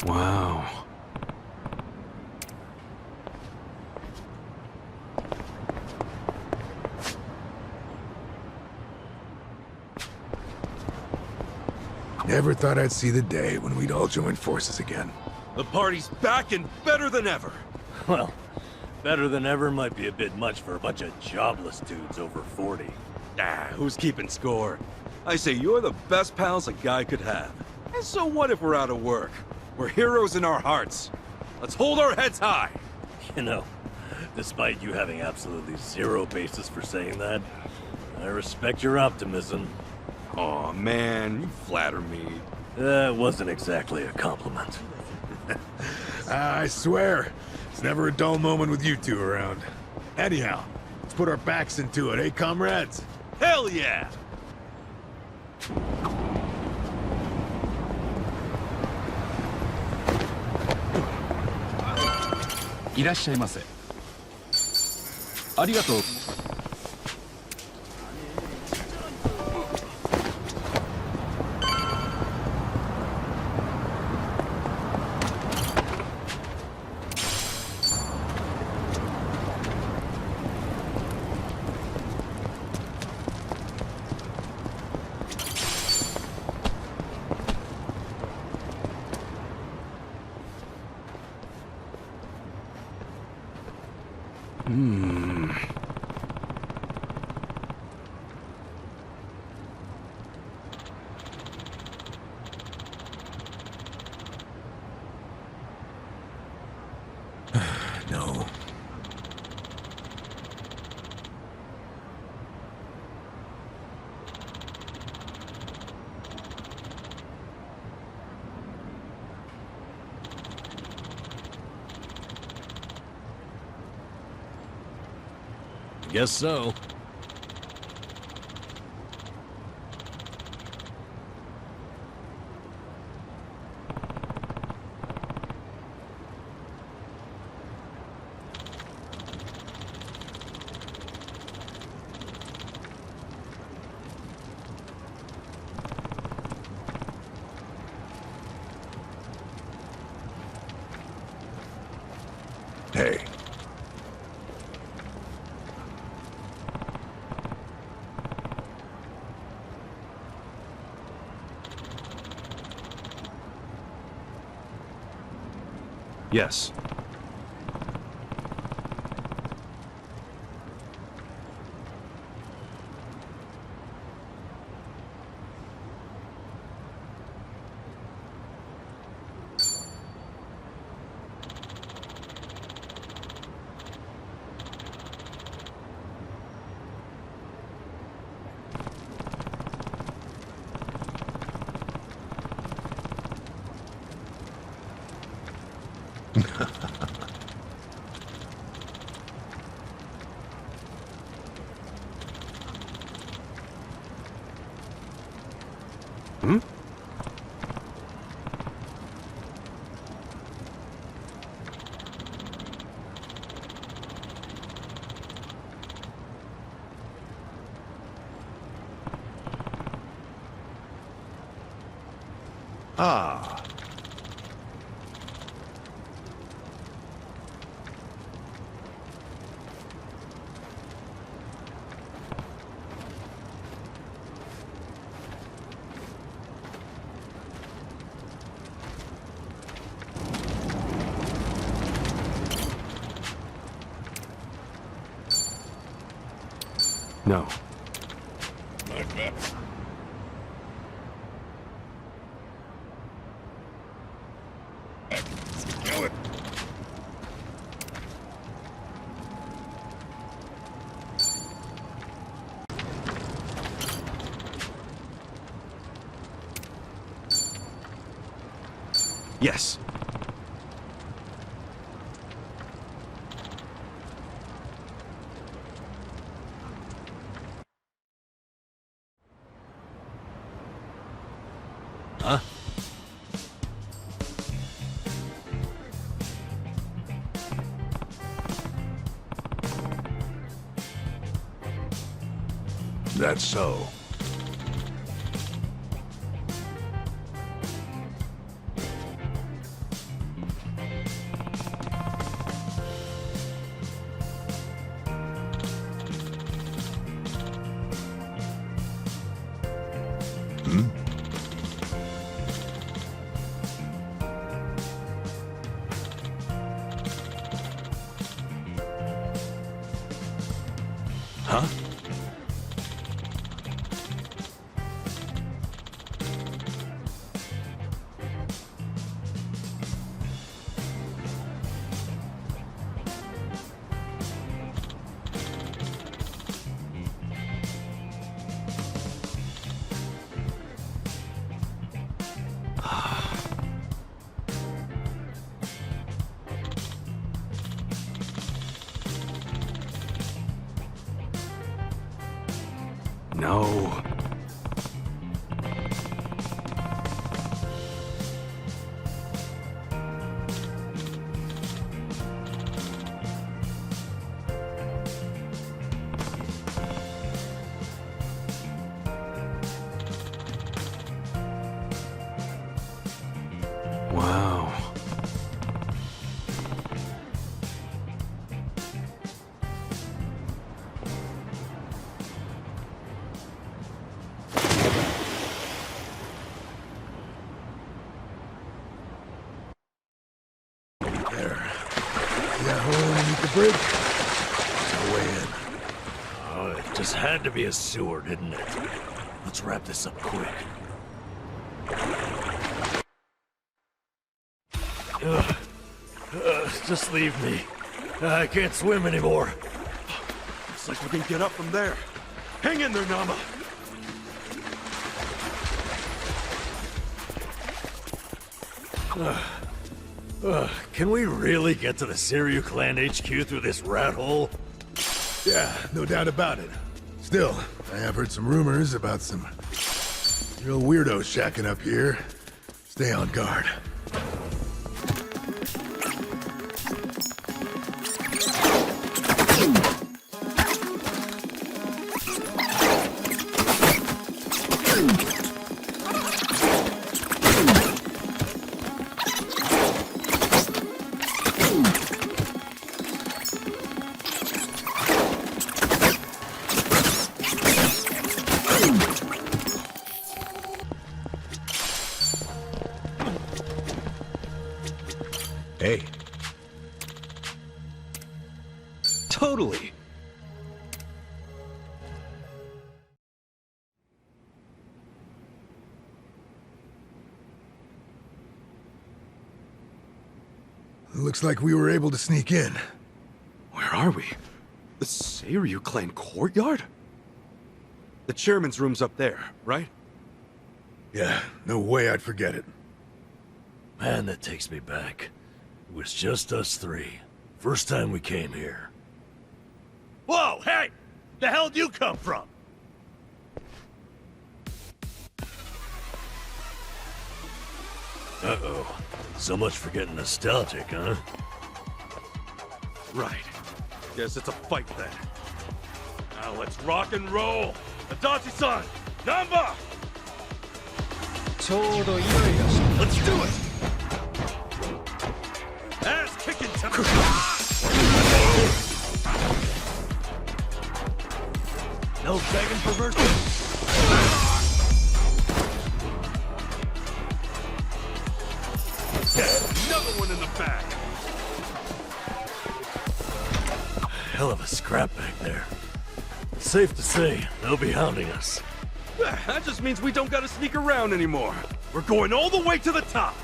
[SPEAKER 6] Wow.
[SPEAKER 10] Never thought I'd see the day when we'd all join forces again.
[SPEAKER 6] The party's back and better than ever.
[SPEAKER 11] Well, better than ever might be a bit much for a bunch of jobless dudes over 40.
[SPEAKER 6] Ah, who's keeping score? I say you're the best pals a guy could have. And so what if we're out of work? We're heroes in our hearts. Let's hold our heads high.
[SPEAKER 11] You know, despite you having absolutely zero basis for saying that, I respect your optimism.
[SPEAKER 6] Aw, man, you flatter me.
[SPEAKER 11] That wasn't exactly a compliment.
[SPEAKER 10] I swear, it's never a dull moment with you two around. Anyhow, let's put our backs into it, eh, comrades?
[SPEAKER 6] Hell yeah!
[SPEAKER 10] No.
[SPEAKER 11] Guess so.
[SPEAKER 1] Hey.
[SPEAKER 6] Yes.
[SPEAKER 1] Hmm? Ah.
[SPEAKER 6] No. Yes.
[SPEAKER 11] Huh?
[SPEAKER 1] That's so. Hmm? Huh?
[SPEAKER 6] No. Wow.
[SPEAKER 1] The bridge? No way in.
[SPEAKER 11] Oh, it just had to be a sewer, didn't it? Let's wrap this up quick. Just leave me. I can't swim anymore.
[SPEAKER 6] Looks like we can get up from there. Hang in there, Nama.
[SPEAKER 11] Can we really get to the Siryu clan HQ through this rat hole?
[SPEAKER 10] Yeah, no doubt about it. Still, I have heard some rumors about some real weirdos shacking up here. Stay on guard.
[SPEAKER 6] Hey. Totally.
[SPEAKER 10] Looks like we were able to sneak in.
[SPEAKER 6] Where are we? The Seiryu clan courtyard? The chairman's room's up there, right?
[SPEAKER 10] Yeah, no way I'd forget it.
[SPEAKER 11] Man, that takes me back. It was just us three. First time we came here. Whoa, hey! The hell do you come from? Uh-oh. So much for getting nostalgic, huh?
[SPEAKER 6] Right. Guess it's a fight then. Now let's rock and roll! Adachi-san! Namba! Let's do it! Ass kicking time!
[SPEAKER 11] No begging for mercy.
[SPEAKER 6] Another one in the back!
[SPEAKER 11] Hell of a scrap back there. Safe to say, they'll be hounding us.
[SPEAKER 6] That just means we don't gotta sneak around anymore. We're going all the way to the top!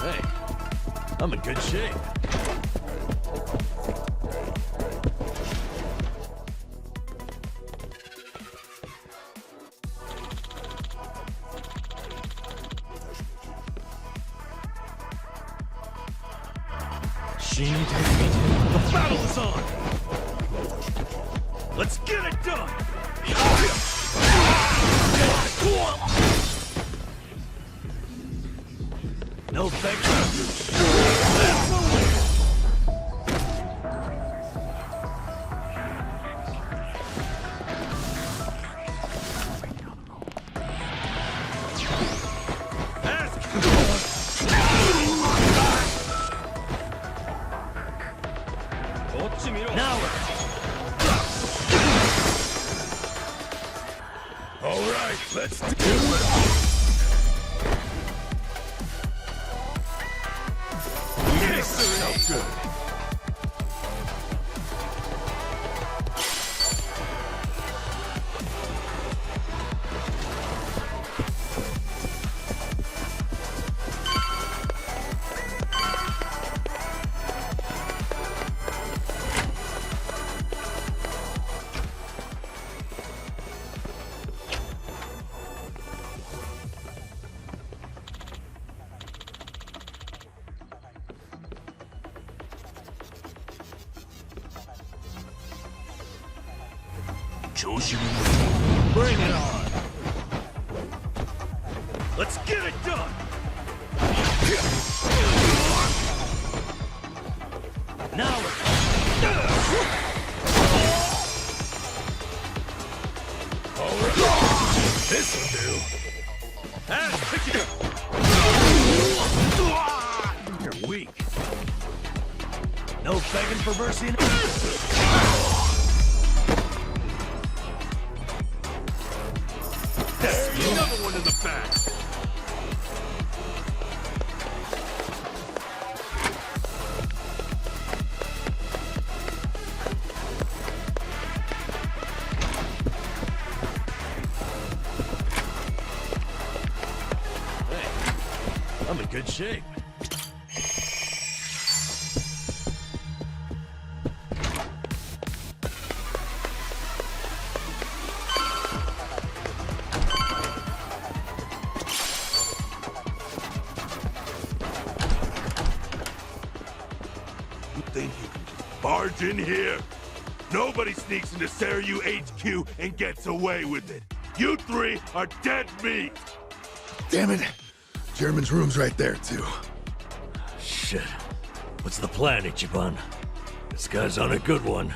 [SPEAKER 11] Hey, I'm in good shape.
[SPEAKER 6] The battle is on! Let's get it done!
[SPEAKER 11] No thanks.
[SPEAKER 6] That's the win!
[SPEAKER 11] Now
[SPEAKER 6] all right, let's do it! Yes, so good.
[SPEAKER 11] bring it on.
[SPEAKER 6] Let's get it done!
[SPEAKER 11] Now
[SPEAKER 6] This'll do. Ass kicking!
[SPEAKER 11] You're weak. No begging for mercy.
[SPEAKER 6] Another one in the back.
[SPEAKER 11] Hey, I'm in good shape.
[SPEAKER 2] barge in here. Nobody sneaks into Seiryu HQ and gets away with it. You three are dead meat.
[SPEAKER 10] Damn it. German's room's right there, too.
[SPEAKER 11] Shit. What's the plan, Ichiban? This guy's on a good one.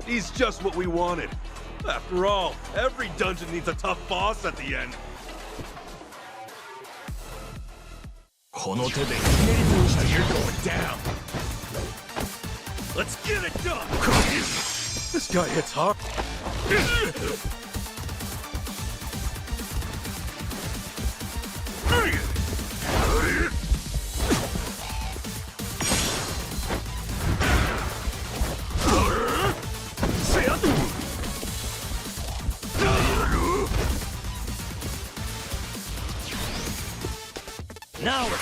[SPEAKER 6] He's just what we wanted. After all, every dungeon needs a tough boss at the end.
[SPEAKER 2] You're going down.
[SPEAKER 11] Let's get it done!
[SPEAKER 6] This guy hits hard.
[SPEAKER 11] Now we're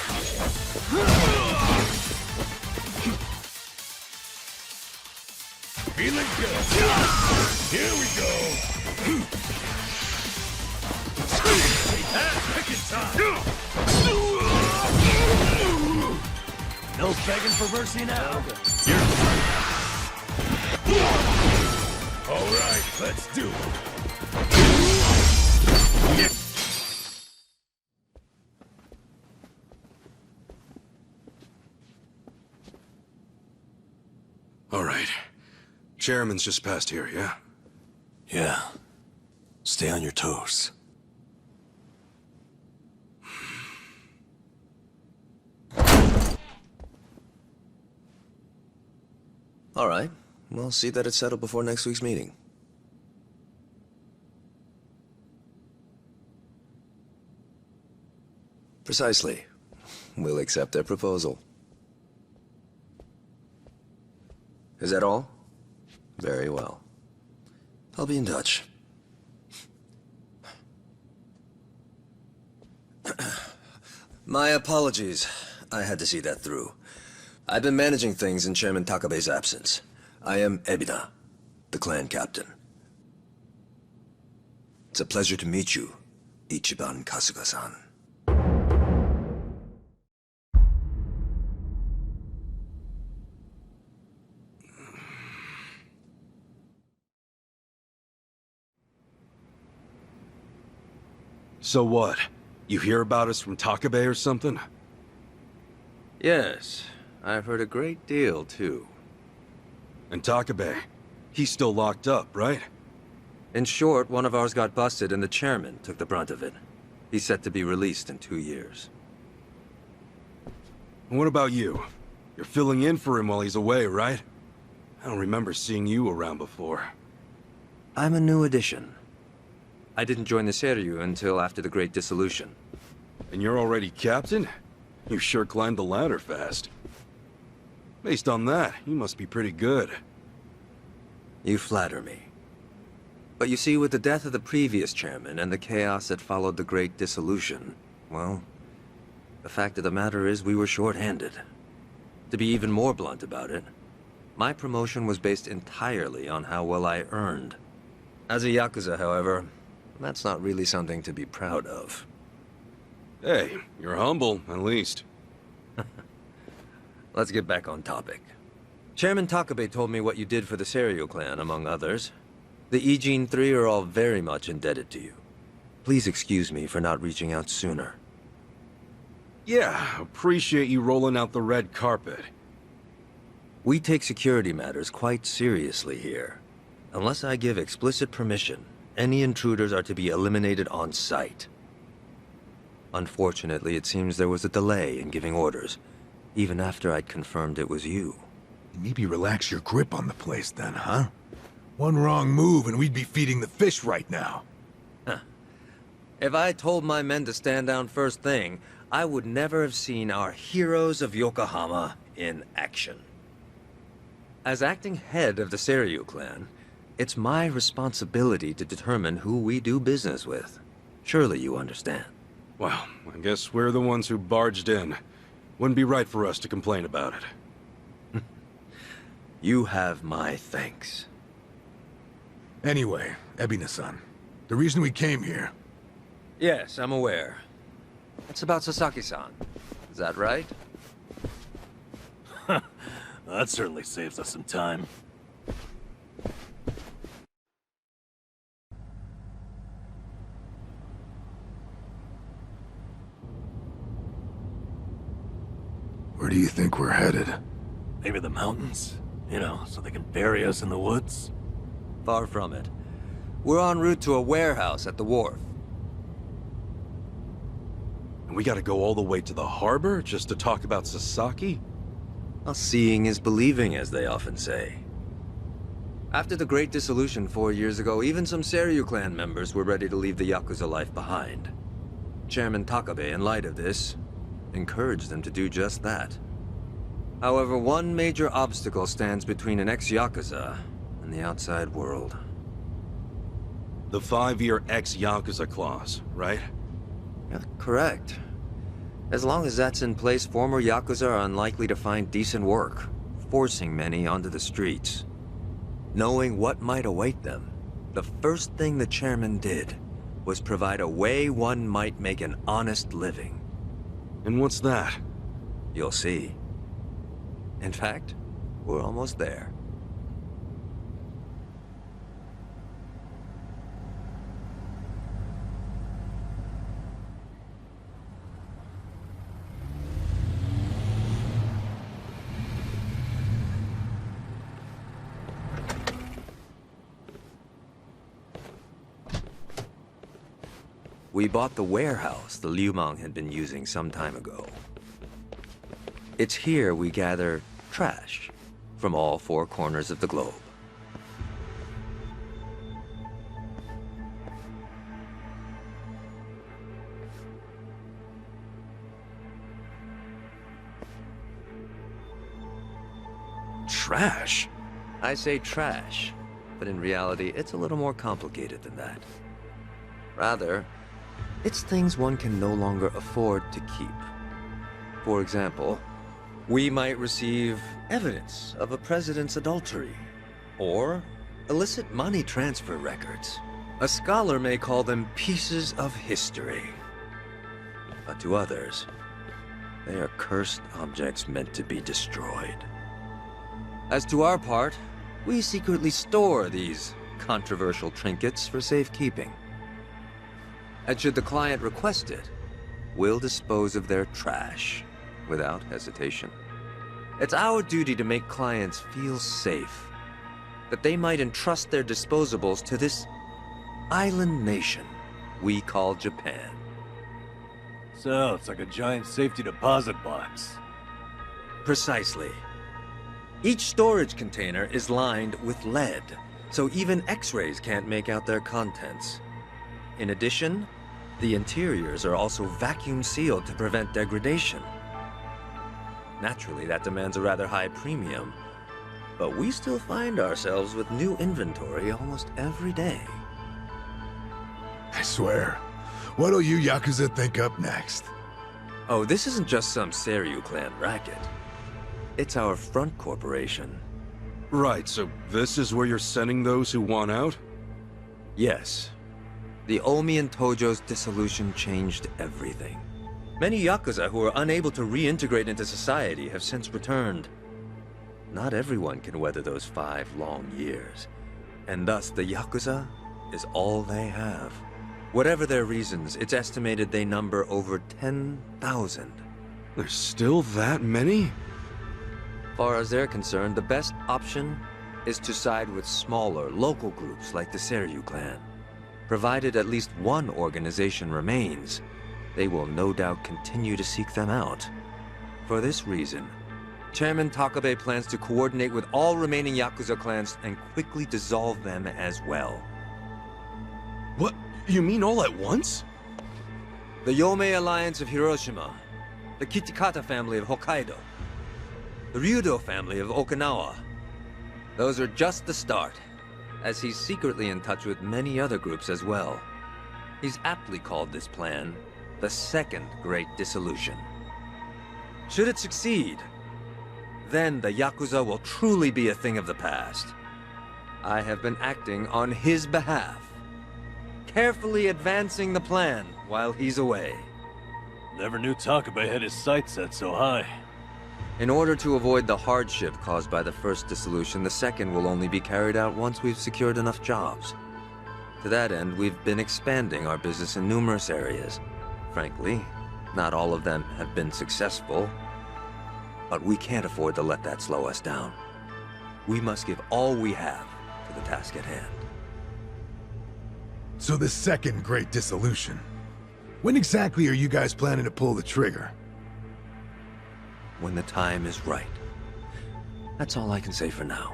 [SPEAKER 2] feeling good. Here we go. Picking time.
[SPEAKER 11] no begging for mercy now.
[SPEAKER 2] All right, let's do it.
[SPEAKER 5] All right. Chairman's just past here, yeah?
[SPEAKER 11] Yeah. Stay on your toes.
[SPEAKER 4] All right. We'll see that it's settled before next week's meeting. Precisely. We'll accept their proposal. Is that all? Very well. I'll be in touch. My apologies. I had to see that through. I've been managing things in Chairman Takabe's absence. I am Ebina, the clan captain. It's a pleasure to meet you, Ichiban Kasuga-san.
[SPEAKER 6] So what? You hear about us from Takabe or something?
[SPEAKER 4] Yes, I've heard a great deal, too.
[SPEAKER 6] And Takabe, he's still locked up, right?
[SPEAKER 4] In short, one of ours got busted and the chairman took the brunt of it. He's set to be released in 2 years.
[SPEAKER 6] And what about you? You're filling in for him while he's away, right? I don't remember seeing you around before.
[SPEAKER 4] I'm a new addition. I didn't join the Seiryu until after the Great Dissolution.
[SPEAKER 6] And you're already captain? You sure climbed the ladder fast. Based on that, you must be pretty good.
[SPEAKER 4] You flatter me. But you see, with the death of the previous chairman and the chaos that followed the Great Dissolution, well, the fact of the matter is we were short-handed. To be even more blunt about it, my promotion was based entirely on how well I earned. As a Yakuza, however, that's not really something to be proud of.
[SPEAKER 6] Hey, you're humble, at least.
[SPEAKER 4] Let's get back on topic. Chairman Takabe told me what you did for the Seiryu clan, among others. The Ijin 3 are all very much indebted to you. Please excuse me for not reaching out sooner.
[SPEAKER 6] Yeah, appreciate you rolling out the red carpet.
[SPEAKER 4] We take security matters quite seriously here. Unless I give explicit permission, any intruders are to be eliminated on sight. Unfortunately, it seems there was a delay in giving orders, even after I'd confirmed it was you.
[SPEAKER 10] Maybe relax your grip on the place then, huh? One wrong move and we'd be feeding the fish right now.
[SPEAKER 4] Huh. If I told my men to stand down first thing, I would never have seen our heroes of Yokohama in action. As acting head of the Seiryu clan, it's my responsibility to determine who we do business with. Surely you understand.
[SPEAKER 6] Well, I guess we're the ones who barged in. Wouldn't be right for us to complain about it.
[SPEAKER 4] You have my thanks.
[SPEAKER 10] Anyway, Ebina-san, the reason we came here...
[SPEAKER 4] Yes, I'm aware. It's about Sasaki-san. Is that right?
[SPEAKER 11] That certainly saves us some time.
[SPEAKER 10] Where do you think we're headed?
[SPEAKER 11] Maybe the mountains? You know, so they can bury us in the woods?
[SPEAKER 7] Far from it. We're en route to a warehouse at the wharf.
[SPEAKER 6] And we gotta go all the way to the harbor just to talk about Sasaki?
[SPEAKER 7] Well, seeing is believing, as they often say. After the Great Dissolution 4 years ago, even some Seiryu clan members were ready to leave the Yakuza life behind. Chairman Takabe, in light of this, encouraged them to do just that. However, one major obstacle stands between an ex-Yakuza and the outside world.
[SPEAKER 6] The 5-year ex-Yakuza clause, right?
[SPEAKER 7] Yeah, correct. As long as that's in place, former Yakuza are unlikely to find decent work, forcing many onto the streets. Knowing what might await them, the first thing the chairman did was provide a way one might make an honest living.
[SPEAKER 6] And what's that?
[SPEAKER 7] You'll see. In fact, we're almost there. We bought the warehouse the Liumang had been using some time ago. It's here we gather trash from all 4 corners of the globe.
[SPEAKER 6] Trash?
[SPEAKER 7] I say trash, but in reality, it's a little more complicated than that. Rather, it's things one can no longer afford to keep. For example, we might receive evidence of a president's adultery, or illicit money transfer records. A scholar may call them pieces of history. But to others, they are cursed objects meant to be destroyed. As to our part, we secretly store these controversial trinkets for safekeeping. And should the client request it, we'll dispose of their trash without hesitation. It's our duty to make clients feel safe, that they might entrust their disposables to this island nation we call Japan.
[SPEAKER 11] So, it's like a giant safety deposit box.
[SPEAKER 7] Precisely. Each storage container is lined with lead, so even X-rays can't make out their contents. In addition, the interiors are also vacuum sealed to prevent degradation. Naturally, that demands a rather high premium, but we still find ourselves with new inventory almost every day.
[SPEAKER 10] I swear, what'll you Yakuza think up next?
[SPEAKER 7] Oh, this isn't just some Seiryu clan racket. It's our front corporation.
[SPEAKER 6] Right, so this is where you're sending those who want out?
[SPEAKER 7] Yes. The Omi and Tojo's dissolution changed everything. Many Yakuza who are unable to reintegrate into society have since returned. Not everyone can weather those 5 long years, and thus the Yakuza is all they have. Whatever their reasons, it's estimated they number over 10,000.
[SPEAKER 6] There's still that many?
[SPEAKER 7] Far as they're concerned, the best option is to side with smaller, local groups like the Seiryu clan. Provided at least one organization remains, they will no doubt continue to seek them out. For this reason, Chairman Takabe plans to coordinate with all remaining Yakuza clans and quickly dissolve them as well.
[SPEAKER 6] What? You mean all at once?
[SPEAKER 7] The Yomei Alliance of Hiroshima, the Kitakata family of Hokkaido, the Ryudo family of Okinawa. Those are just the start, as he's secretly in touch with many other groups as well. He's aptly called this plan the Second Great Dissolution. Should it succeed, then the Yakuza will truly be a thing of the past. I have been acting on his behalf, carefully advancing the plan while he's away.
[SPEAKER 11] Never knew Takabe had his sights set so high.
[SPEAKER 7] In order to avoid the hardship caused by the first dissolution, the second will only be carried out once we've secured enough jobs. To that end, we've been expanding our business in numerous areas. Frankly, not all of them have been successful, but we can't afford to let that slow us down. We must give all we have to the task at hand.
[SPEAKER 10] So the second great dissolution. When exactly are you guys planning to pull the trigger?
[SPEAKER 7] When the time is right. That's all I can say for now.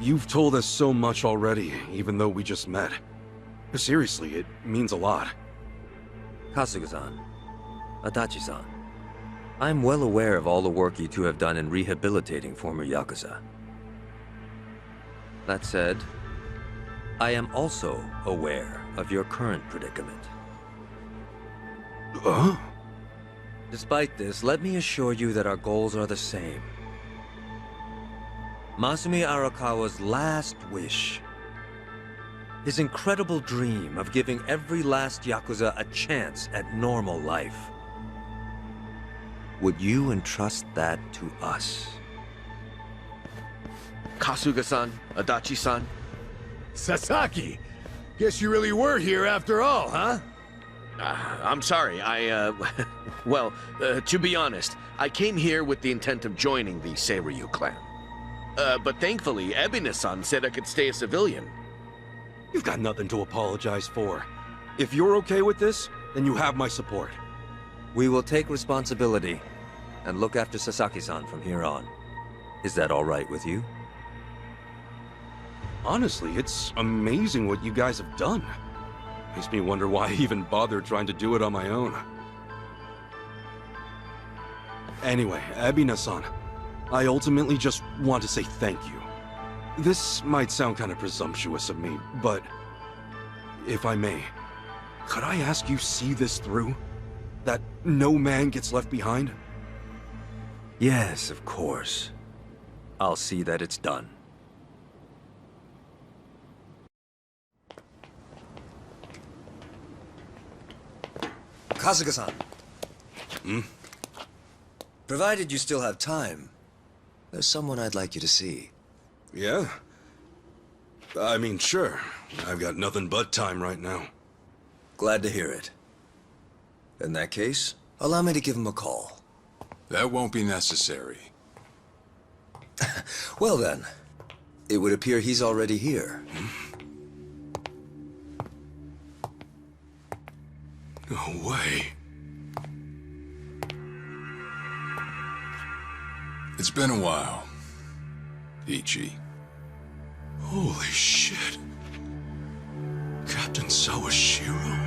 [SPEAKER 6] You've told us so much already, even though we just met. Seriously, it means a lot.
[SPEAKER 7] Kasuga-san, Adachi-san, I'm well aware of all the work you two have done in rehabilitating former Yakuza. That said, I am also aware of your current predicament. Despite this, let me assure you that our goals are the same. Masumi Arakawa's last wish, his incredible dream of giving every last Yakuza a chance at normal life. Would you entrust that to us?
[SPEAKER 4] Kasuga-san, Adachi-san.
[SPEAKER 10] Sasaki! Guess you really were here after all, huh?
[SPEAKER 4] I'm sorry, well, to be honest, I came here with the intent of joining the Seiryu clan. But thankfully, Ebina-san said I could stay a civilian.
[SPEAKER 6] You've got nothing to apologize for. If you're okay with this, then you have my support.
[SPEAKER 7] We will take responsibility and look after Sasaki-san from here on. Is that all right with you?
[SPEAKER 6] Honestly, it's amazing what you guys have done. Makes me wonder why I even bothered trying to do it on my own. Anyway, Ebina-san, I ultimately just want to say thank you. This might sound kind of presumptuous of me, but if I may, could I ask you see this through? That no man gets left behind?
[SPEAKER 7] Yes, of course. I'll see that it's done.
[SPEAKER 21] Kasuga-san. Provided you still have time, there's someone I'd like you to see.
[SPEAKER 6] Yeah? I mean, sure. I've got nothing but time right now.
[SPEAKER 21] Glad to hear it. In that case, allow me to give him a call.
[SPEAKER 8] That won't be necessary.
[SPEAKER 21] Well then, it would appear he's already here.
[SPEAKER 6] No way.
[SPEAKER 8] It's been a while, Ichi.
[SPEAKER 6] Holy shit. Captain Sawashiro?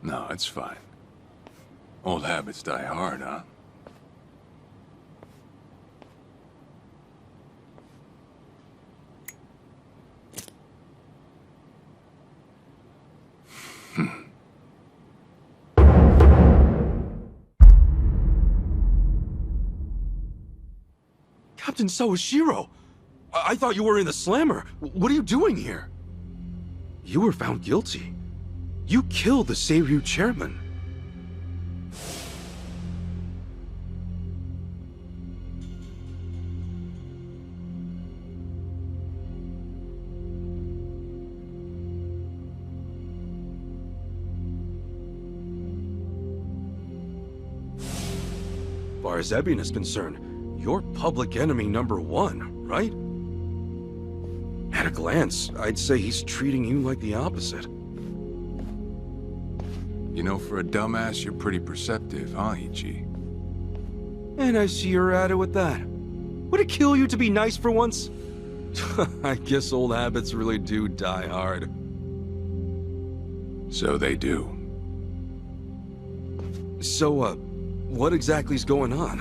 [SPEAKER 8] No, it's fine. Old habits die hard, huh?
[SPEAKER 6] Captain Sawashiro! I thought you were in the slammer. What are you doing here? You were found guilty. You killed the Seiryu chairman. As far as Ebin is concerned, you're public enemy #1, right? At a glance, I'd say he's treating you like the opposite.
[SPEAKER 8] You know, for a dumbass, you're pretty perceptive, huh, Ichi?
[SPEAKER 6] And I see you're at it with that. Would it kill you to be nice for once? I guess old habits really do die hard.
[SPEAKER 8] So they do.
[SPEAKER 6] So, what exactly is going on?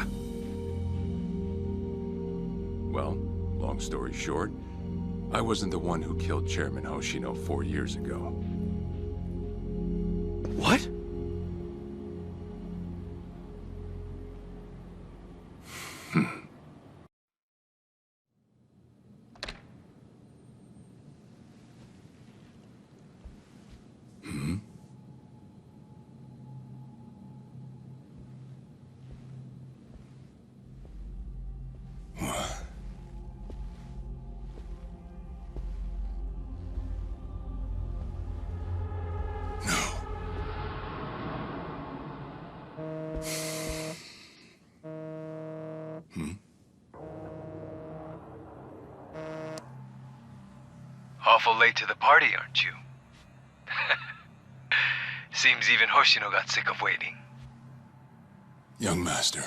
[SPEAKER 8] Well, long story short, I wasn't the one who killed Chairman Hoshino 4 years ago.
[SPEAKER 5] What?
[SPEAKER 13] Awful late to the party, aren't you? Seems even Hoshino got sick of waiting.
[SPEAKER 8] Young master,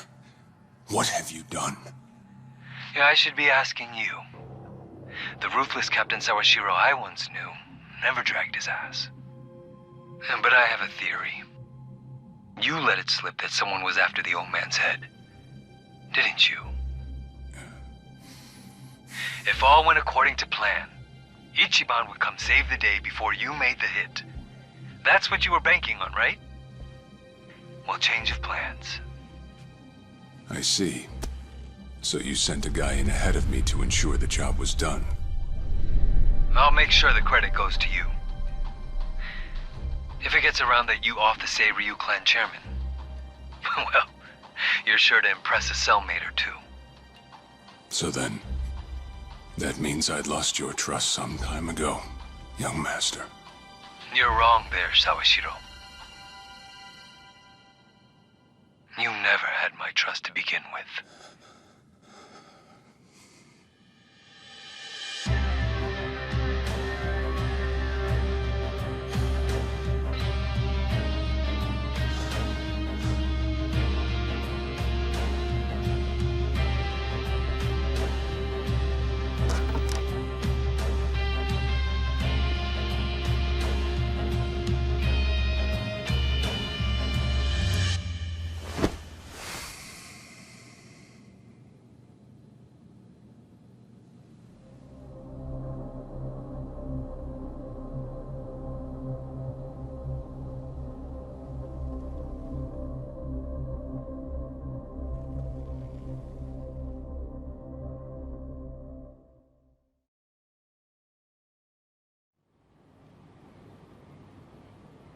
[SPEAKER 8] what have you done?
[SPEAKER 13] Yeah, I should be asking you. The ruthless Captain Sawashiro I once knew never dragged his ass. But I have a theory. You let it slip that someone was after the old man's head, didn't you? If all went according to plan, Ichiban would come save the day before you made the hit. That's what you were banking on, right? Well, change of plans.
[SPEAKER 8] I see. So you sent a guy in ahead of me to ensure the job was done.
[SPEAKER 13] I'll make sure the credit goes to you. If it gets around that you off the Seiryu clan chairman, well, you're sure to impress a cellmate or two.
[SPEAKER 8] So then, that means I'd lost your trust some time ago, young master.
[SPEAKER 13] You're wrong there, Sawashiro. You never had my trust to begin with.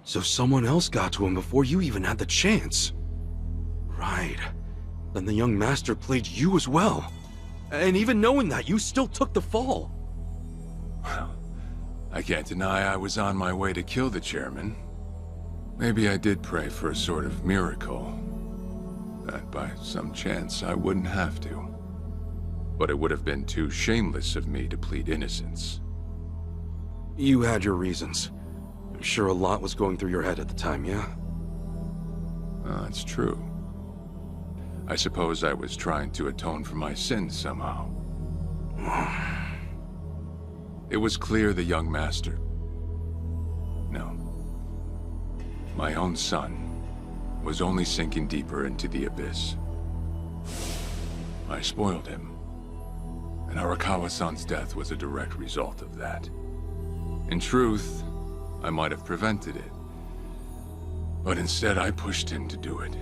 [SPEAKER 5] So someone else got to him before you even had the chance. Right. Then the young master played you as well. And even knowing that, you still took the fall.
[SPEAKER 8] Well, I can't deny I was on my way to kill the chairman. Maybe I did pray for a sort of miracle. That by some chance I wouldn't have to. But it would have been too shameless of me to plead innocence.
[SPEAKER 5] You had your reasons. I'm sure a lot was going through your head at the time, yeah?
[SPEAKER 8] That's true. I suppose I was trying to atone for my sins somehow. It was clear the young master... No. My own son was only sinking deeper into the abyss. I spoiled him. And Arakawa-san's death was a direct result of that. In truth, I might have prevented it. But instead, I pushed him to do it.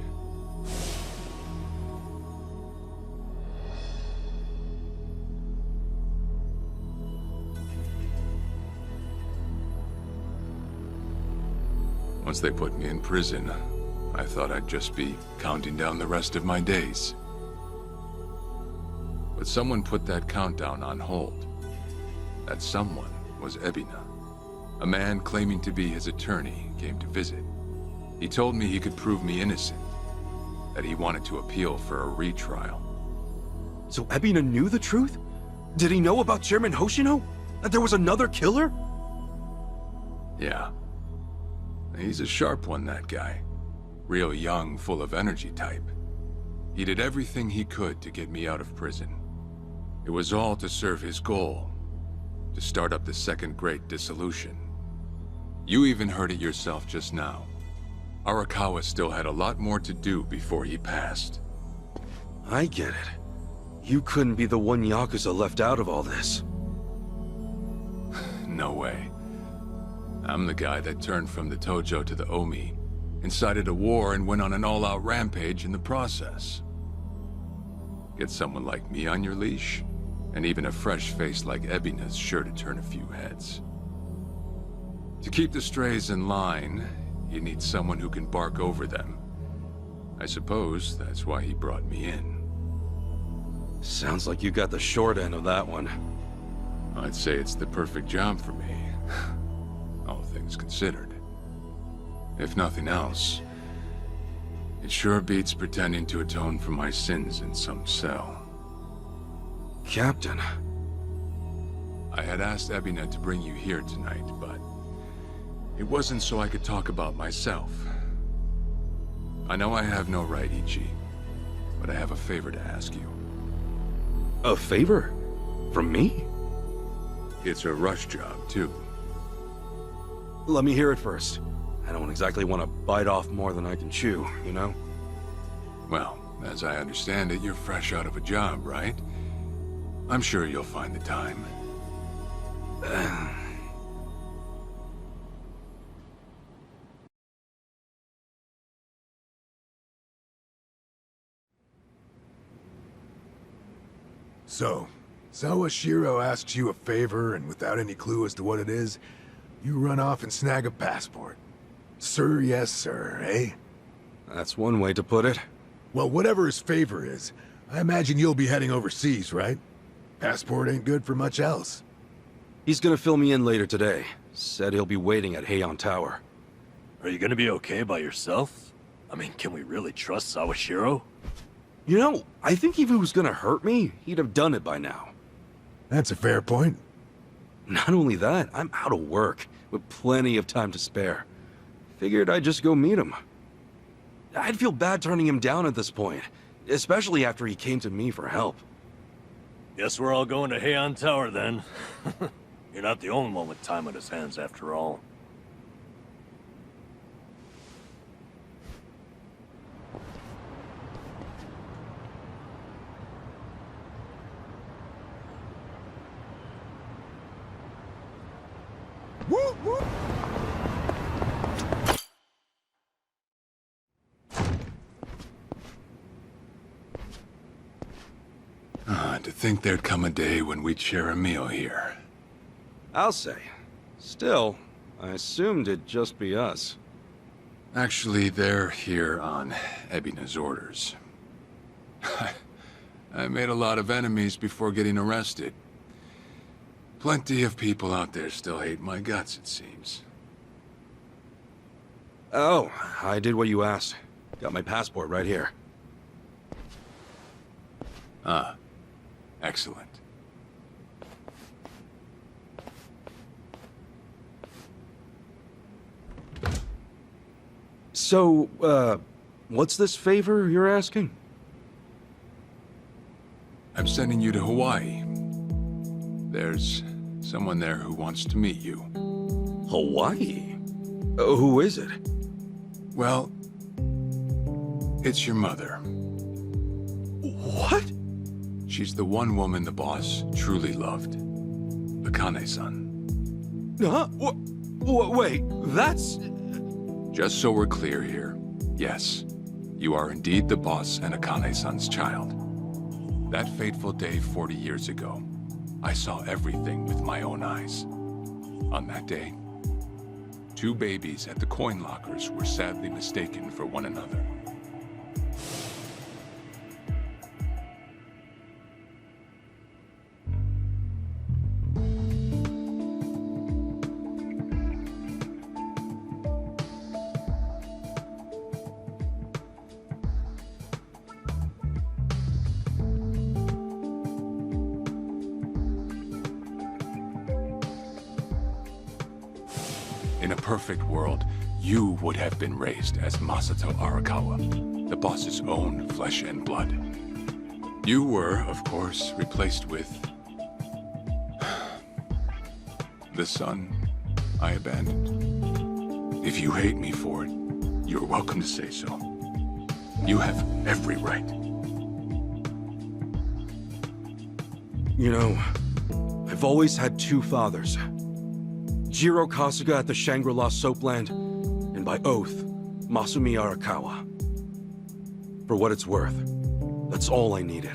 [SPEAKER 8] Once they put me in prison, I thought I'd just be counting down the rest of my days. But someone put that countdown on hold. That someone was Ebina. A man claiming to be his attorney came to visit. He told me he could prove me innocent, that he wanted to appeal for a retrial.
[SPEAKER 5] So Ebina knew the truth? Did he know about Chairman Hoshino? That there was another killer?
[SPEAKER 8] Yeah. He's a sharp one, that guy. Real young, full of energy type. He did everything he could to get me out of prison. It was all to serve his goal, to start up the Second Great Dissolution. You even heard it yourself just now. Arakawa still had a lot more to do before he passed.
[SPEAKER 5] I get it.
[SPEAKER 6] You couldn't be the one Yakuza left out of all this.
[SPEAKER 8] No way. I'm the guy that turned from the Tojo to the Omi, incited a war and went on an all-out rampage in the process. Get someone like me on your leash, and even a fresh face like Ebina's sure to turn a few heads. To keep the strays in line, you need someone who can bark over them. I suppose that's why he brought me in.
[SPEAKER 6] Sounds like you got the short end of that one.
[SPEAKER 8] I'd say it's the perfect job for me, all things considered. If nothing else, it sure beats pretending to atone for my sins in some cell.
[SPEAKER 6] Captain.
[SPEAKER 8] I had asked Ebina to bring you here tonight, but it wasn't so I could talk about myself. I know I have no right, Ichi, but I have a favor to ask you.
[SPEAKER 6] A favor? From me?
[SPEAKER 8] It's a rush job, too.
[SPEAKER 6] Let me hear it first. I don't exactly want to bite off more than I can chew, you know?
[SPEAKER 8] Well, as I understand it, you're fresh out of a job, right? I'm sure you'll find the time.
[SPEAKER 10] So, Sawashiro asks you a favor, and without any clue as to what it is, you run off and snag a passport. Sir, yes, sir, eh?
[SPEAKER 6] That's one way to put it.
[SPEAKER 10] Well, whatever his favor is, I imagine you'll be heading overseas, right? Passport ain't good for much else.
[SPEAKER 6] He's gonna fill me in later today. Said he'll be waiting at Heian Tower.
[SPEAKER 11] Are you gonna be okay by yourself? I mean, can we really trust Sawashiro?
[SPEAKER 6] You know, I think if he was gonna hurt me, he'd have done it by now.
[SPEAKER 10] That's a fair point.
[SPEAKER 6] Not only that, I'm out of work, with plenty of time to spare. Figured I'd just go meet him. I'd feel bad turning him down at this point, especially after he came to me for help.
[SPEAKER 11] Guess we're all going to Heian Tower then. You're not the only one with time on his hands after all.
[SPEAKER 8] To think there'd come a day when we'd share a meal here.
[SPEAKER 6] I'll say. Still, I assumed it'd just be us.
[SPEAKER 8] Actually, they're here on Ebina's orders. I made a lot of enemies before getting arrested. Plenty of people out there still hate my guts, it seems.
[SPEAKER 6] Oh, I did what you asked. Got my passport right here.
[SPEAKER 8] Ah, excellent.
[SPEAKER 6] So, what's this favor you're asking?
[SPEAKER 8] I'm sending you to Hawaii. There's someone there who wants to meet you.
[SPEAKER 6] Hawaii? Who is it?
[SPEAKER 8] Well, it's your mother.
[SPEAKER 6] What?
[SPEAKER 8] She's the one woman the boss truly loved. Akane-san.
[SPEAKER 6] Huh? Wait, that's...
[SPEAKER 8] Just so we're clear here, yes, you are indeed the boss and Akane-san's child. That fateful day 40 years ago, I saw everything with my own eyes. On that day, 2 babies at the coin lockers were sadly mistaken for one another. In a perfect world, you would have been raised as Masato Arakawa, the boss's own flesh and blood. You were, of course, replaced with... the son I abandoned. If you hate me for it, you're welcome to say so. You have every right.
[SPEAKER 5] You know, I've always had two fathers. Jiro Kasuga at the Shangri-La Soapland, and by oath, Masumi Arakawa. For what it's worth, that's all I needed.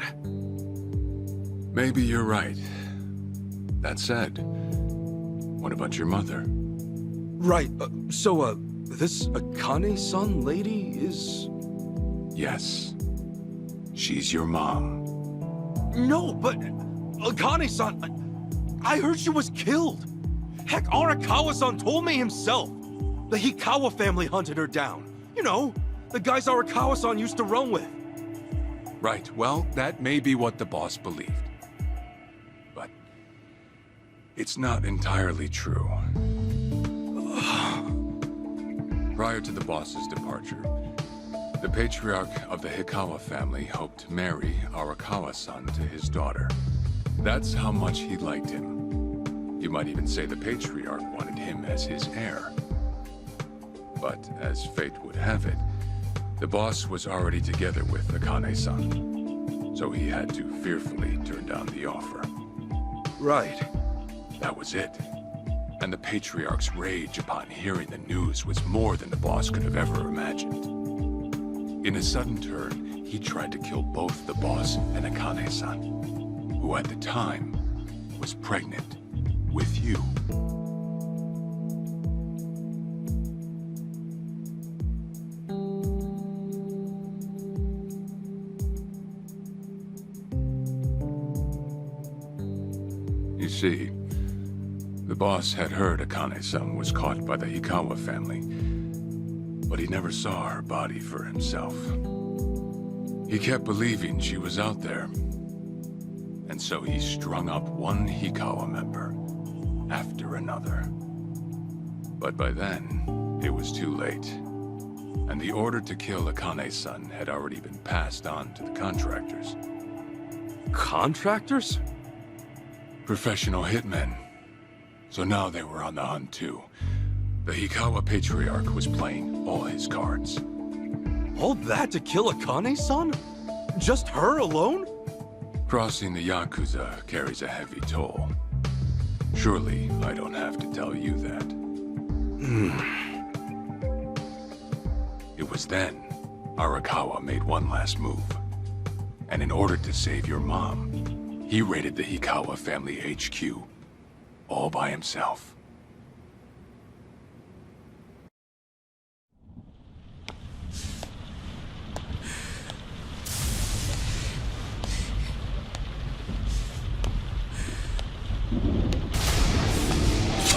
[SPEAKER 8] Maybe you're right. That said, what about your mother?
[SPEAKER 5] Right, this Akane-san lady is...
[SPEAKER 8] Yes. She's your mom.
[SPEAKER 5] No, but Akane-san, I heard she was killed. Heck, Arakawa-san told me himself. The Hikawa family hunted her down. You know, the guys Arakawa-san used to run with.
[SPEAKER 8] Right, well, that may be what the boss believed. But it's not entirely true. Prior to the boss's departure, the patriarch of the Hikawa family hoped to marry Arakawa-san to his daughter. That's how much he liked him. You might even say the patriarch wanted him as his heir. But as fate would have it, the boss was already together with Akane-san, so he had to fearfully turn down the offer.
[SPEAKER 5] Right.
[SPEAKER 8] That was it. And the patriarch's rage upon hearing the news was more than the boss could have ever imagined. In a sudden turn, he tried to kill both the boss and Akane-san, who at the time was pregnant with you. You see, the boss had heard Akane-san was caught by the Hikawa family, but he never saw her body for himself. He kept believing she was out there, and so he strung up one Hikawa member after another. But by then, it was too late, and the order to kill Akane-san had already been passed on to the contractors.
[SPEAKER 5] Contractors?
[SPEAKER 8] Professional hitmen. So now they were on the hunt too. The Hikawa Patriarch was playing all his cards.
[SPEAKER 5] All that to kill Akane-san? Just her alone?
[SPEAKER 8] Crossing the Yakuza carries a heavy toll. Surely I don't have to tell you that. It was then Arakawa made one last move. And in order to save your mom, he raided the Hikawa family HQ all by himself.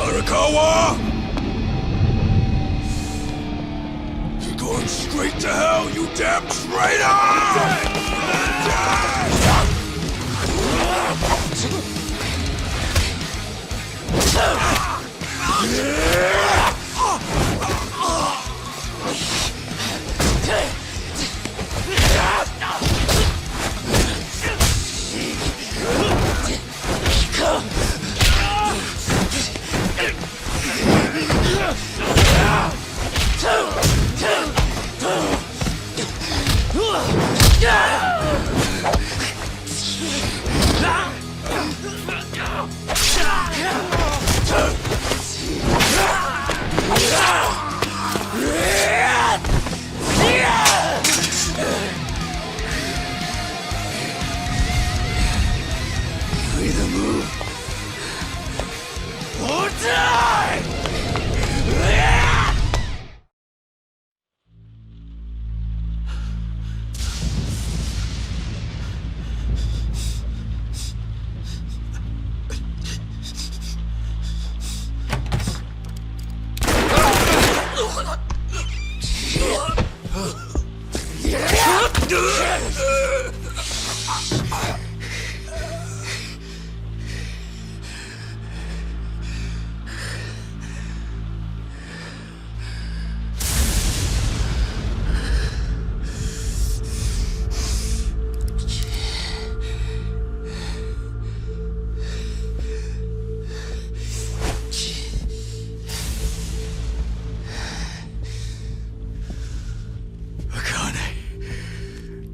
[SPEAKER 2] Arakawa! You're going straight to hell, you damn traitor! Either move or die!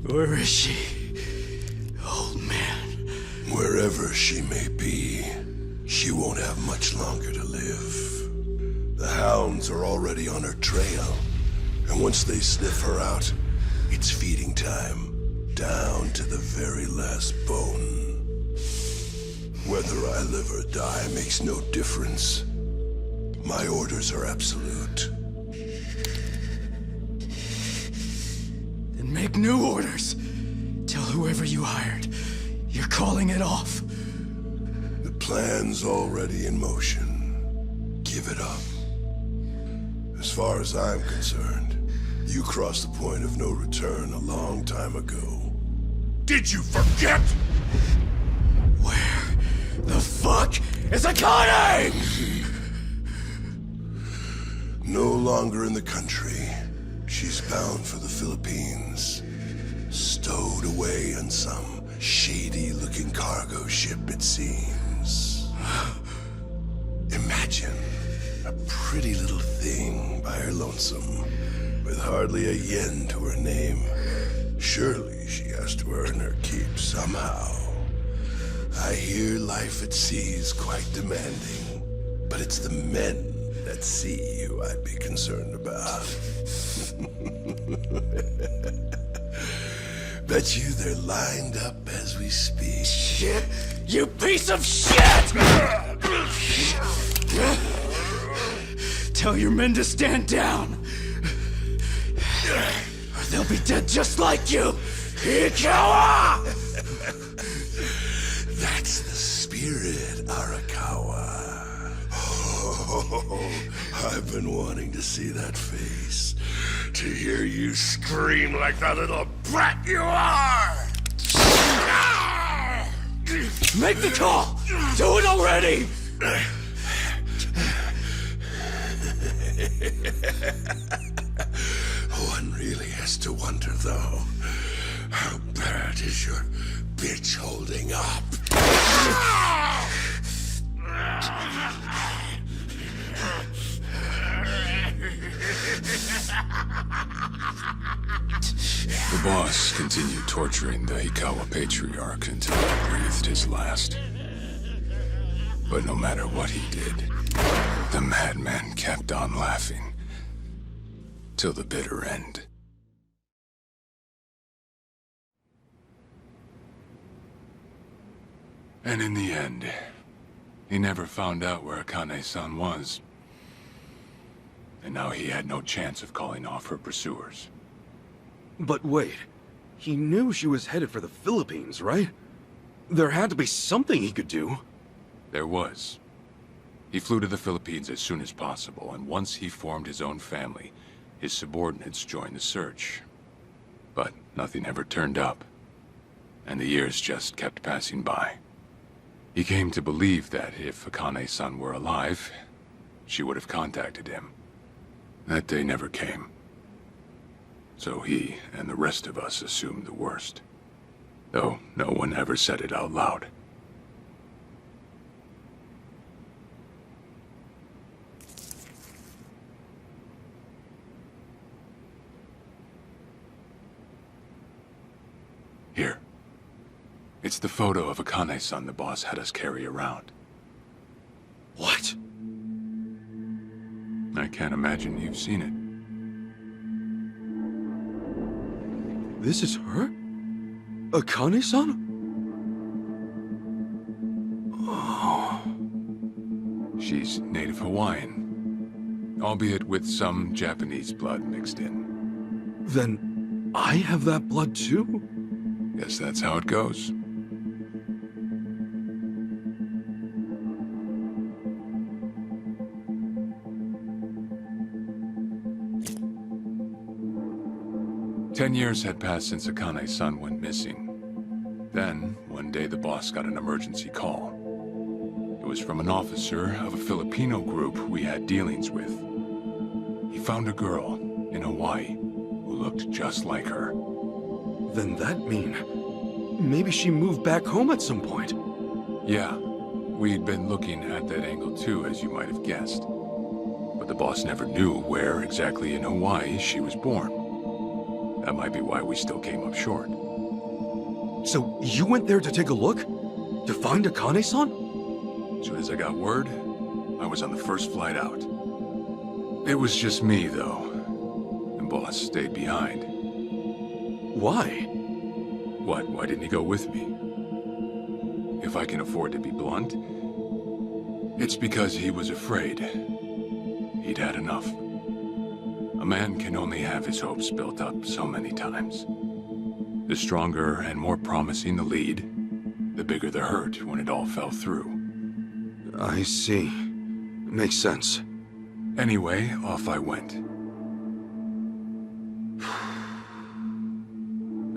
[SPEAKER 2] Where is she? Old man.
[SPEAKER 14] Wherever she be, she won't have much longer to live. The hounds are already on her trail, and once they sniff her out, it's feeding time, down to the very last bone. Whether I live or die makes no difference. My orders are absolute.
[SPEAKER 16] Then make new orders. Tell whoever you hired, you're calling it off.
[SPEAKER 14] The plan's already in motion. Give it up. As far as I'm concerned, you crossed the point of no return a long time ago.
[SPEAKER 2] Did you forget?
[SPEAKER 16] Where the fuck is Akane?
[SPEAKER 14] No longer in the country. She's bound for the Philippines. Stowed away on some shady-looking cargo ship, it seems. Imagine a pretty little thing by her lonesome, with hardly a yen to her name. Surely she has to earn her keep somehow. I hear life at sea is quite demanding, but it's the men at sea who I'd be concerned about. Bet you they're lined up as we speak.
[SPEAKER 16] Shit! You piece of shit! Tell your men to stand down, or they'll be dead just like you! Ikawa!
[SPEAKER 14] That's the spirit, Arakawa. Oh, I've been wanting to see that face. To hear you scream like the little brat you are!
[SPEAKER 16] Make the call! Do it already!
[SPEAKER 14] One really has to wonder, though, how bad is your bitch holding up?
[SPEAKER 8] The boss continued torturing the Hikawa patriarch until he breathed his last. But no matter what he did, the madman kept on laughing. Till the bitter end. And in the end, he never found out where Akane-san was. And now he had no chance of calling off her pursuers.
[SPEAKER 6] But wait, he knew she was headed for the Philippines, right? There had to be something he could do.
[SPEAKER 8] There was. He flew to the Philippines as soon as possible, and once he formed his own family, his subordinates joined the search. But nothing ever turned up, and the years just kept passing by. He came to believe that if Akane-san were alive, she would have contacted him. That day never came. So he and the rest of us assumed the worst. Though no one ever said it out loud. Here. It's the photo of Akane-san the boss had us carry around.
[SPEAKER 6] What?
[SPEAKER 8] I can't imagine you've seen it.
[SPEAKER 6] This is her? Akane-san?
[SPEAKER 8] Oh. She's native Hawaiian, albeit with some Japanese blood mixed in.
[SPEAKER 6] Then I have that blood too?
[SPEAKER 8] Guess that's how it goes. Ten years had passed since Akane-san went missing. Then, one day the boss got an emergency call. It was from an officer of a Filipino group we had dealings with. He found a girl in Hawaii who looked just like her.
[SPEAKER 6] Then that mean maybe she moved back home at some point?
[SPEAKER 8] Yeah, we'd been looking at that angle too, as you might have guessed. But the boss never knew where exactly in Hawaii she was born. That might be why we still came up short.
[SPEAKER 6] So you went there to take a look? To find Akane-san?
[SPEAKER 8] Soon as I got word, I was on the first flight out. It was just me, though. The boss stayed behind.
[SPEAKER 6] Why?
[SPEAKER 8] What? Why didn't he go with me? If I can afford to be blunt, it's because he was afraid. He'd had enough. A man can only have his hopes built up so many times. The stronger and more promising the lead, the bigger the hurt when it all fell through.
[SPEAKER 6] I see. Makes sense.
[SPEAKER 8] Anyway, off I went.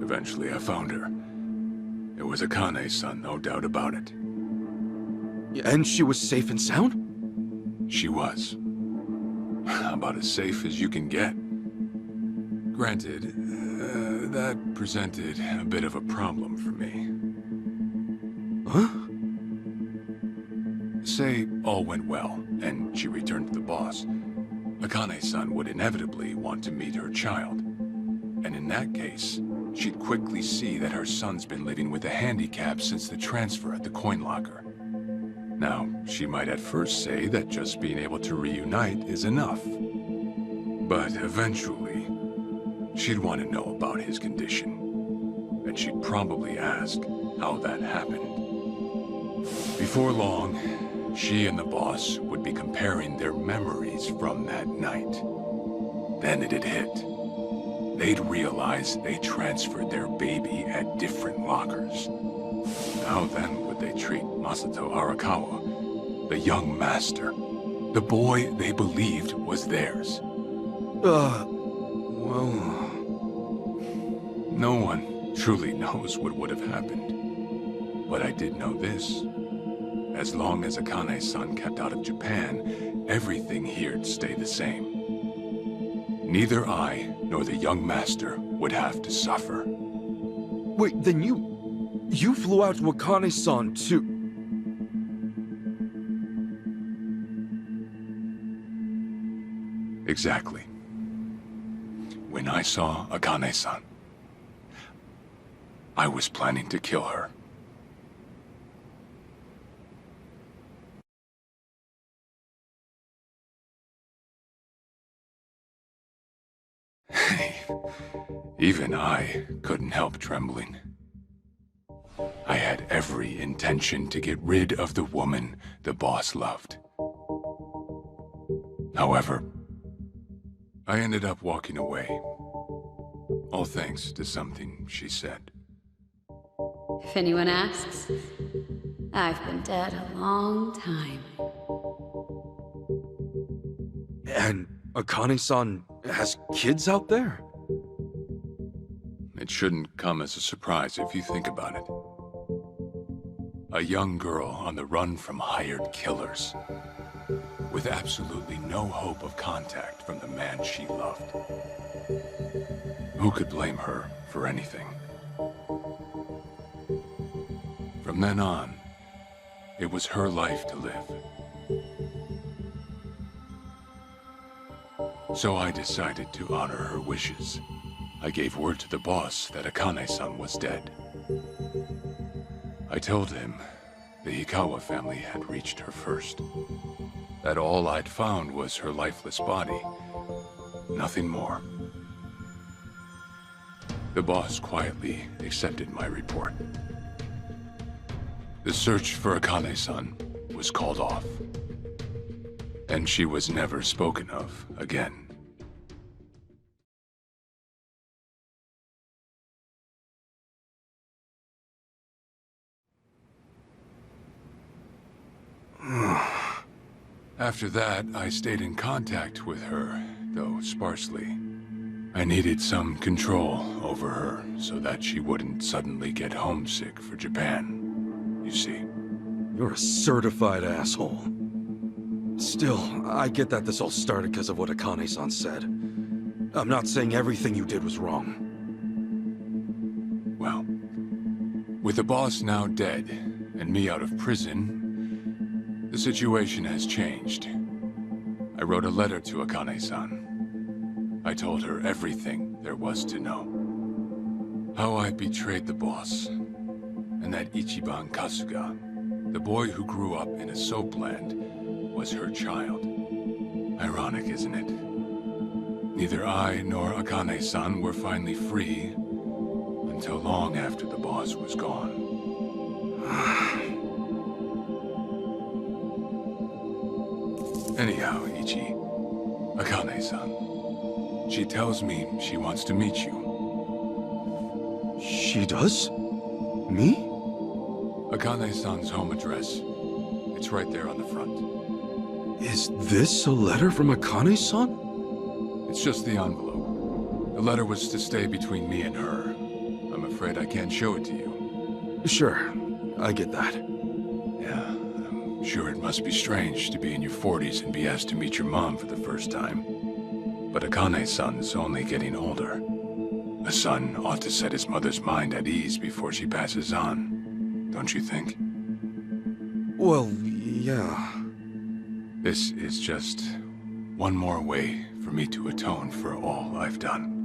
[SPEAKER 8] Eventually I found her. It was Akane's son, no doubt about it.
[SPEAKER 6] And she was safe and sound?
[SPEAKER 8] She was. About as safe as you can get. Granted, that presented a bit of a problem for me.
[SPEAKER 6] Huh?
[SPEAKER 8] Say all went well, and she returned to the boss. Akane's son would inevitably want to meet her child. And in that case, she'd quickly see that her son's been living with a handicap since the transfer at the coin locker. Now, she might at first say that just being able to reunite is enough. But eventually, she'd want to know about his condition. And she'd probably ask how that happened. Before long, she and the boss would be comparing their memories from that night. Then it'd hit. They'd realize they transferred their baby at different lockers. How then would they treat Masato Arakawa, the young master, the boy they believed was theirs?
[SPEAKER 6] Well...
[SPEAKER 8] No one truly knows what would have happened. But I did know this. As long as Akane's son kept out of Japan, everything here'd stay the same. Neither I nor the young master would have to suffer.
[SPEAKER 6] Wait, then you flew out to Akane-san too?
[SPEAKER 8] Exactly. When I saw Akane-san, I was planning to kill her. Even I couldn't help trembling. I had every intention to get rid of the woman the boss loved. However, I ended up walking away. All thanks to something she said.
[SPEAKER 15] If anyone asks, I've been dead a long time.
[SPEAKER 6] And Akane-san has kids out there?
[SPEAKER 8] It shouldn't come as a surprise if you think about it. A young girl on the run from hired killers, with absolutely no hope of contact from the man she loved. Who could blame her for anything? From then on, it was her life to live. So I decided to honor her wishes. I gave word to the boss that Akane-san was dead. I told him the Hikawa family had reached her first. That all I'd found was her lifeless body. Nothing more. The boss quietly accepted my report. The search for Akane-san was called off. And she was never spoken of again. After that, I stayed in contact with her, though sparsely. I needed some control over her so that she wouldn't suddenly get homesick for Japan, you see.
[SPEAKER 6] You're a certified asshole. Still, I get that this all started because of what Akane-san said. I'm not saying everything you did was wrong.
[SPEAKER 8] Well, with the boss now dead, and me out of prison, the situation has changed. I wrote a letter to Akane-san. I told her everything there was to know. How I betrayed the boss, and that Ichiban Kasuga The boy who grew up in a soapland was her child. Ironic, isn't it? Neither I nor Akane-san were finally free until long after the boss was gone. Anyhow, Ichi, Akane-san, she tells me she wants to meet you.
[SPEAKER 10] She does? Me?
[SPEAKER 8] Akane-san's home address. It's right there on the front.
[SPEAKER 10] Is this a letter from Akane-san?
[SPEAKER 8] It's just the envelope. The letter was to stay between me and her. I'm afraid I can't show it to you.
[SPEAKER 10] Sure, I get that.
[SPEAKER 8] Yeah, I'm sure it must be strange to be in your 40s and be asked to meet your mom for the first time. But Akane-san's only getting older. A son ought to set his mother's mind at ease before she passes on, don't you think?
[SPEAKER 10] Well, yeah.
[SPEAKER 8] This is just one more way for me to atone for all I've done.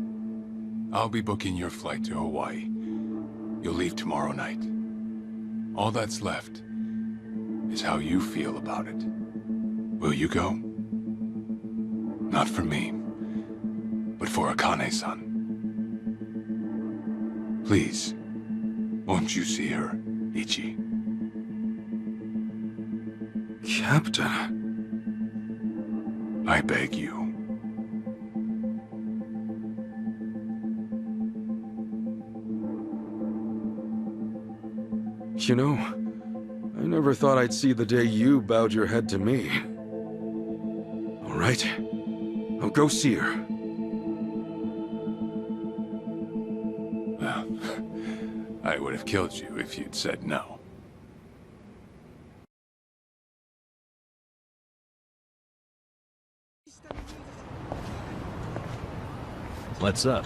[SPEAKER 8] I'll be booking your flight to Hawaii. You'll leave tomorrow night. All that's left is how you feel about it. Will you go? Not for me, but for Akane-san. Please, won't you see her, Ichi?
[SPEAKER 10] Captain.
[SPEAKER 8] I beg you.
[SPEAKER 10] You know, I never thought I'd see the day you bowed your head to me. All right, I'll go see her.
[SPEAKER 8] Well, I would have killed you if you'd said no.
[SPEAKER 11] What's up?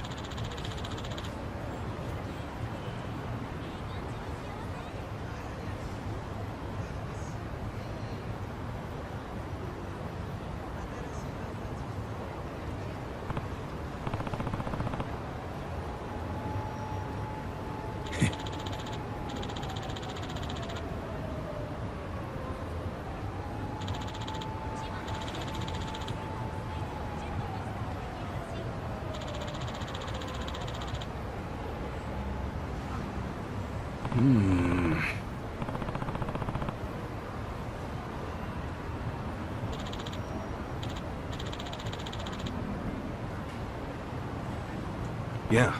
[SPEAKER 10] Yeah.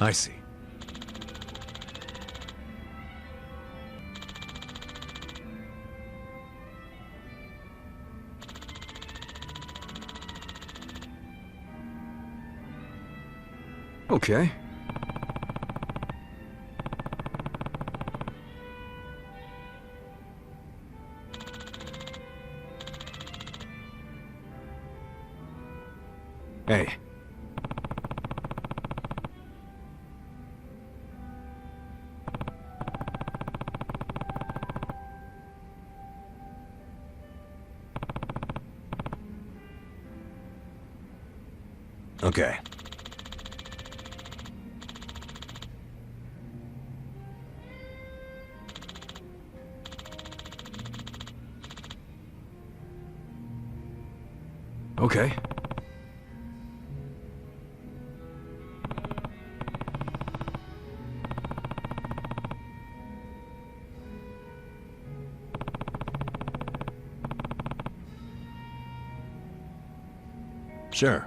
[SPEAKER 3] I see.
[SPEAKER 10] Okay. Hey. Okay. Okay. Sure.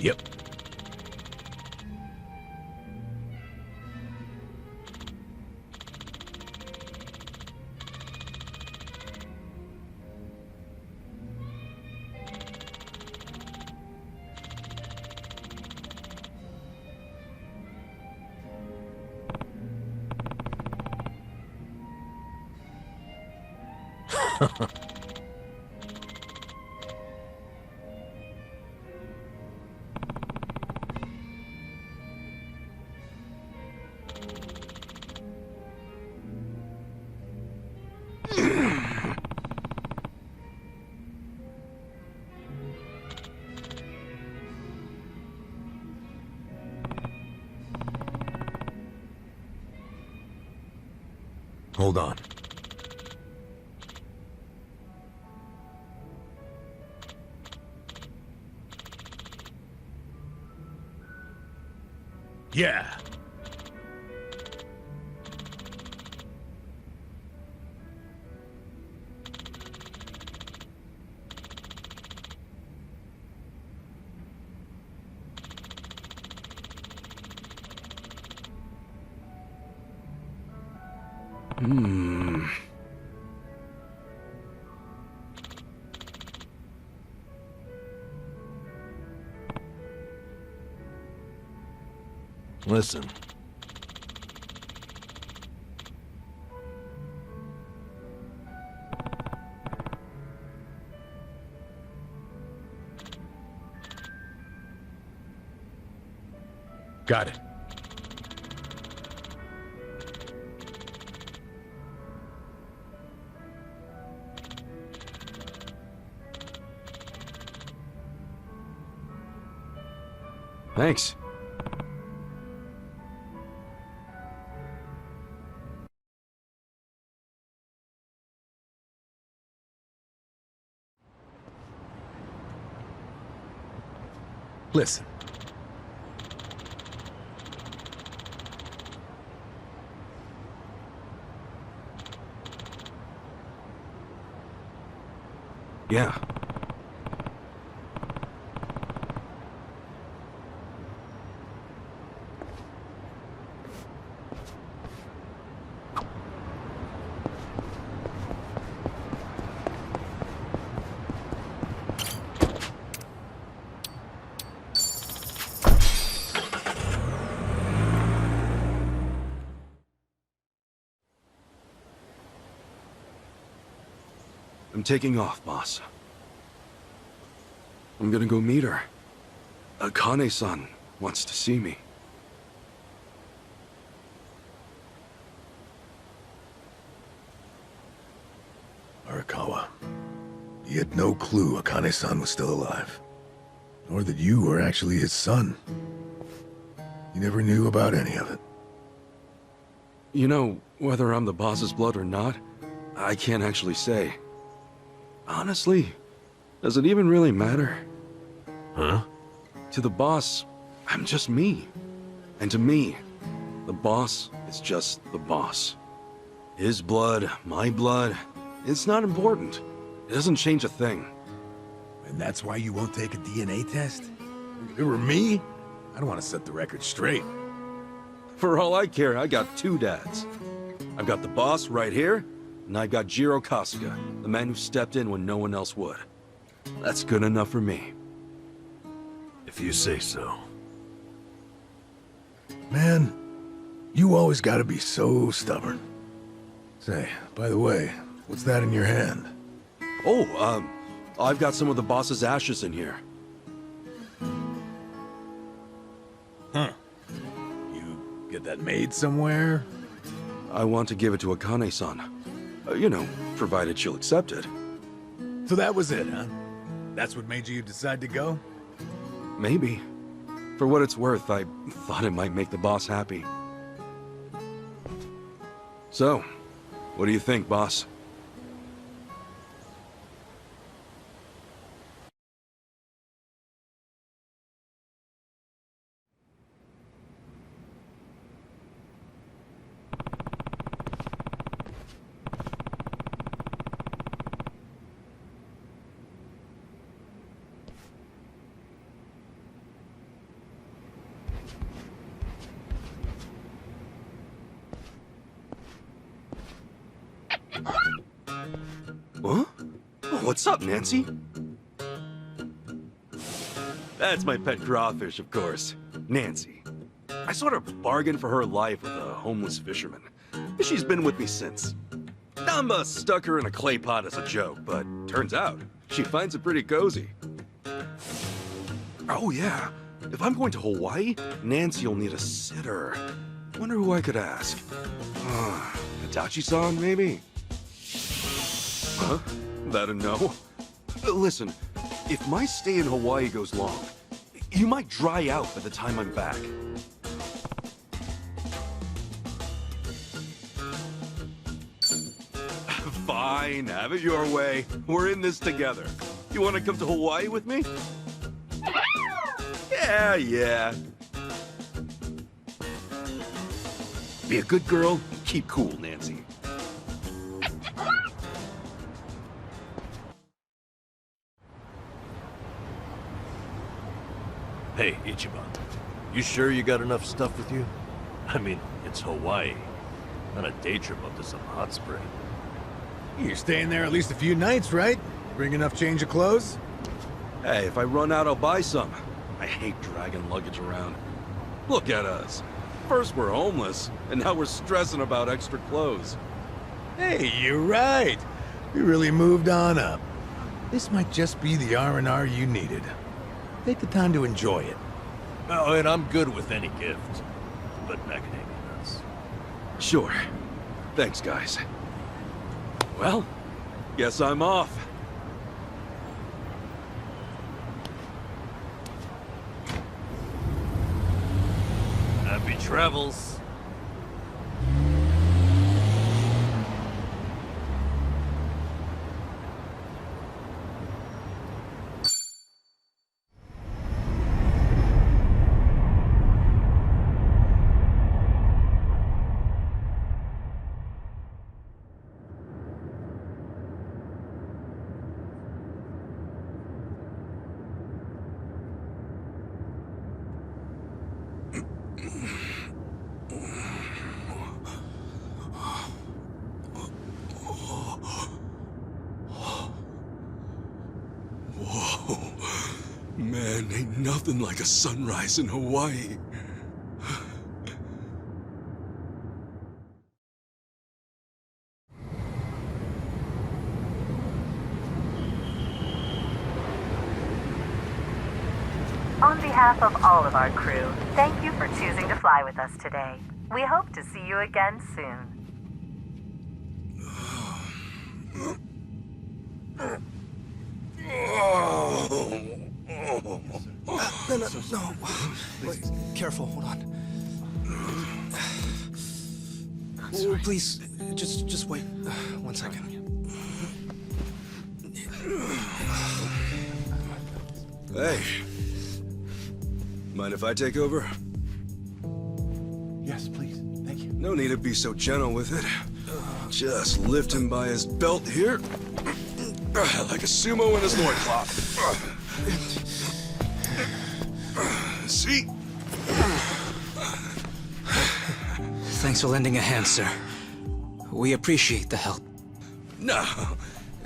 [SPEAKER 10] Yep. Hold on. Yeah.
[SPEAKER 6] Listen.
[SPEAKER 10] Got it.
[SPEAKER 6] Thanks.
[SPEAKER 10] Listen.
[SPEAKER 6] Yeah. I'm taking off, boss. I'm gonna go meet her. Akane-san wants to see me.
[SPEAKER 10] Arakawa, he had no clue Akane-san was still alive. Nor that you were actually his son. He never knew about any of it.
[SPEAKER 6] You know, whether I'm the boss's blood or not, I can't actually say. Honestly, does it even really matter?
[SPEAKER 10] Huh?
[SPEAKER 6] To the boss, I'm just me. And to me, the boss is just the boss. His blood, my blood, it's not important. It doesn't change a thing.
[SPEAKER 10] And that's why you won't take a DNA test? If it were me, I'd want to set the record straight.
[SPEAKER 6] For all I care, I got two dads. I've got the boss right here, and I got Jiro Kasuga, the man who stepped in when no one else would. That's good enough for me.
[SPEAKER 11] If you say so.
[SPEAKER 10] Man, you always gotta be so stubborn. Say, by the way, what's that in your hand?
[SPEAKER 6] Oh, I've got some of the boss's ashes in here.
[SPEAKER 10] Huh. You get that made somewhere?
[SPEAKER 6] I want to give it to Akane-san. You know, provided she'll accept it.
[SPEAKER 10] So that was it, huh? That's what made you decide to go?
[SPEAKER 6] Maybe. For what it's worth, I thought it might make the boss happy. So, what do you think, boss? Huh? Oh, what's up, Nancy? That's my pet crawfish, of course. Nancy. I sort of bargained for her life with a homeless fisherman. She's been with me since. Namba stuck her in a clay pot as a joke, but turns out she finds it pretty cozy. Oh yeah, if I'm going to Hawaii, Nancy'll need a sitter. Wonder who I could ask. Itachi-san, maybe? Huh? That a no? Listen, if my stay in Hawaii goes long, you might dry out by the time I'm back. Fine, have it your way. We're in this together. You want to come to Hawaii with me? Yeah. Be a good girl, keep cool, Nancy.
[SPEAKER 11] Hey, Ichiban. You sure you got enough stuff with you? I mean, it's Hawaii. Not a day trip up to some hot spring.
[SPEAKER 10] You're staying there at least a few nights, right? Bring enough change of clothes?
[SPEAKER 6] Hey, if I run out, I'll buy some. I hate dragging luggage around. Look at us. First we're homeless, and now we're stressing about extra clothes.
[SPEAKER 10] Hey, you're right. We really moved on up. This might just be the R&R you needed. Take the time to enjoy it.
[SPEAKER 11] Oh, and I'm good with any gift. But macadamia nuts.
[SPEAKER 6] Sure. Thanks, guys. Well, guess I'm off.
[SPEAKER 11] Happy travels.
[SPEAKER 14] Man, ain't nothing like a sunrise in Hawaii.
[SPEAKER 12] On behalf of all of our crew, thank you for choosing to fly with us today. We hope to see you again soon.
[SPEAKER 16] No. Wait, careful, hold on. Oh, please, just wait 1 second.
[SPEAKER 5] Hey. Mind if I take over?
[SPEAKER 10] Yes, please. Thank you.
[SPEAKER 5] No need to be so gentle with it. Just lift him by his belt here. Like a sumo in his loincloth. See?
[SPEAKER 20] Thanks for lending a hand, sir. We appreciate the help.
[SPEAKER 5] No.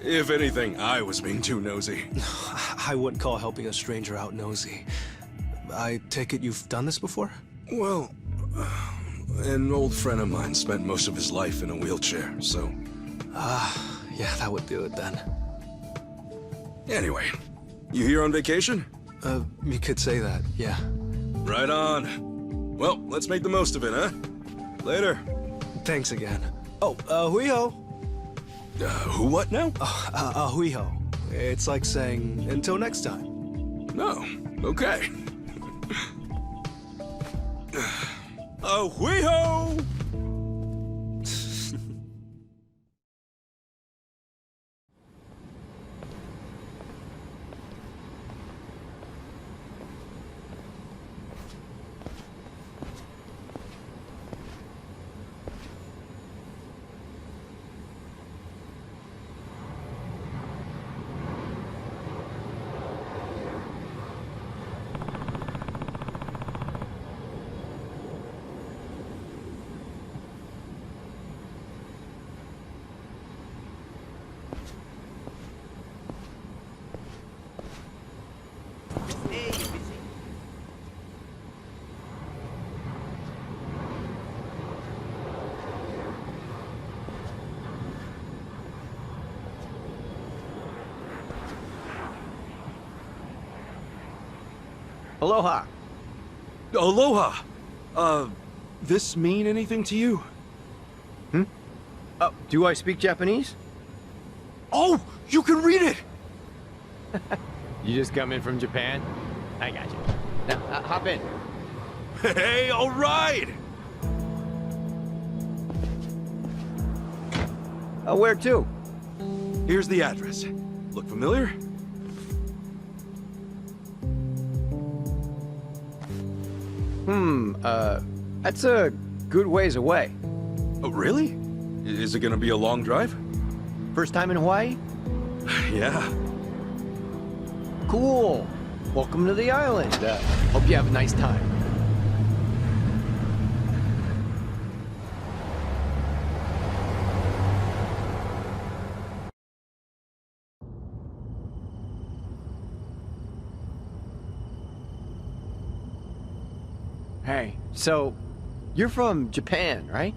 [SPEAKER 5] If anything, I was being too nosy.
[SPEAKER 16] I wouldn't call helping a stranger out nosy. I take it you've done this before?
[SPEAKER 5] Well, an old friend of mine spent most of his life in a wheelchair, so...
[SPEAKER 16] yeah, that would do it then.
[SPEAKER 5] Anyway, you here on vacation?
[SPEAKER 16] You could say that, yeah.
[SPEAKER 5] Right on. Well, let's make the most of it, huh? Later.
[SPEAKER 16] Thanks again. Oh, hui-ho.
[SPEAKER 5] Who what now?
[SPEAKER 16] Hui-ho. It's like saying, until next time.
[SPEAKER 5] No, okay. Hui-ho!
[SPEAKER 17] Aloha.
[SPEAKER 5] Aloha! This mean anything to you?
[SPEAKER 17] Do I speak Japanese?
[SPEAKER 5] Oh, you can read it!
[SPEAKER 17] You just come in from Japan? I got you. Now, hop in.
[SPEAKER 5] Hey, all right!
[SPEAKER 17] Where to?
[SPEAKER 5] Here's the address. Look familiar?
[SPEAKER 17] That's a good ways away.
[SPEAKER 5] Oh, really? Is it gonna be a long drive?
[SPEAKER 17] First time in Hawaii?
[SPEAKER 5] Yeah.
[SPEAKER 17] Cool. Welcome to the island. Hope you have a nice time. Hey, so you're from Japan, right?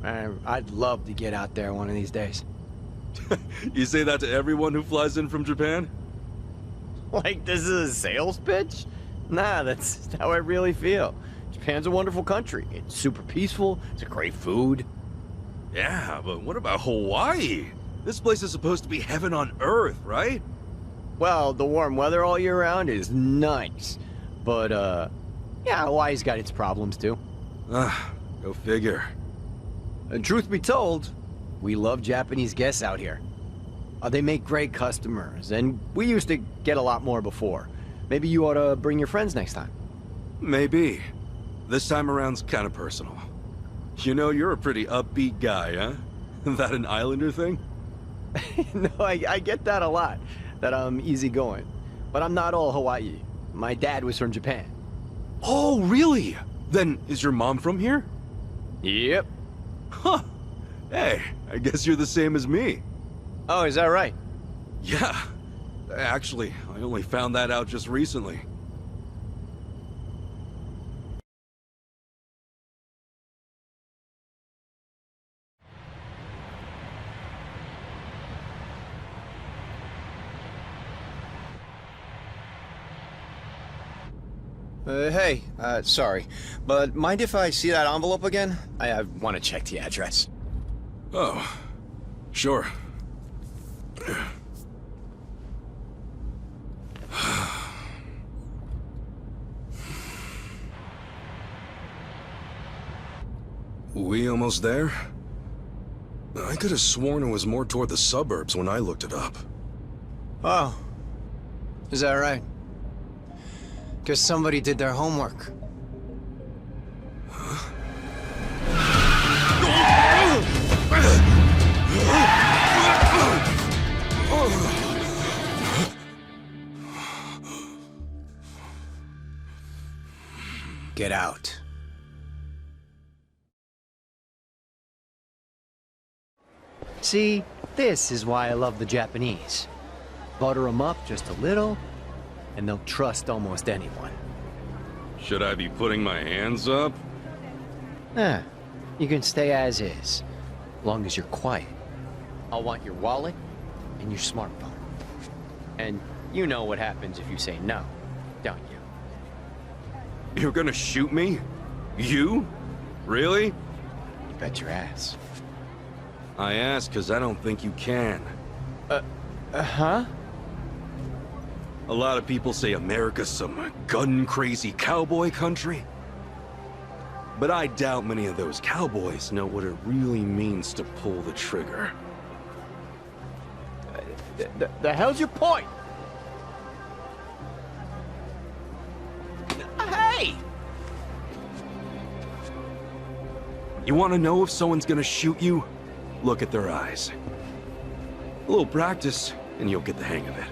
[SPEAKER 17] I'd love to get out there one of these days.
[SPEAKER 5] You say that to everyone who flies in from Japan?
[SPEAKER 17] Like this is a sales pitch? Nah, that's how I really feel. Japan's a wonderful country. It's super peaceful. It's a great food.
[SPEAKER 5] Yeah, but what about Hawaii? This place is supposed to be heaven on earth, right?
[SPEAKER 17] Well, the warm weather all year round is nice. But, yeah, Hawaii's got its problems too.
[SPEAKER 5] Go figure.
[SPEAKER 17] And truth be told, we love Japanese guests out here. They make great customers, and we used to get a lot more before. Maybe you ought to bring your friends next time.
[SPEAKER 5] Maybe. This time around's kind of personal. You know, you're a pretty upbeat guy, huh? That an Islander thing?
[SPEAKER 17] No, I get that a lot, that I'm easygoing. But I'm not all Hawaii. My dad was from Japan.
[SPEAKER 5] Oh, really? Then is your mom from here?
[SPEAKER 17] Yep.
[SPEAKER 5] Huh. Hey, I guess you're the same as me.
[SPEAKER 17] Oh, is that right?
[SPEAKER 5] Yeah. Actually, I only found that out just recently.
[SPEAKER 17] Hey, sorry, but mind if I see that envelope again? I want to check the address.
[SPEAKER 5] Oh, sure. We almost there? I could have sworn it was more toward the suburbs when I looked it up.
[SPEAKER 17] Oh, is that right? Guess somebody did their homework. Get out. See, this is why I love the Japanese. Butter them up just a little, and they'll trust almost anyone.
[SPEAKER 5] Should I be putting my hands up?
[SPEAKER 17] Nah, you can stay as is, long as you're quiet. I'll want your wallet and your smartphone. And you know what happens if you say no, don't you?
[SPEAKER 5] You're gonna shoot me? You? Really?
[SPEAKER 17] You bet your ass.
[SPEAKER 5] I ask because I don't think you can.
[SPEAKER 17] Huh?
[SPEAKER 5] A lot of people say America's some gun-crazy cowboy country. But I doubt many of those cowboys know what it really means to pull the trigger.
[SPEAKER 17] The hell's your point? Hey!
[SPEAKER 5] You want to know if someone's gonna shoot you? Look at their eyes. A little practice, and you'll get the hang of it.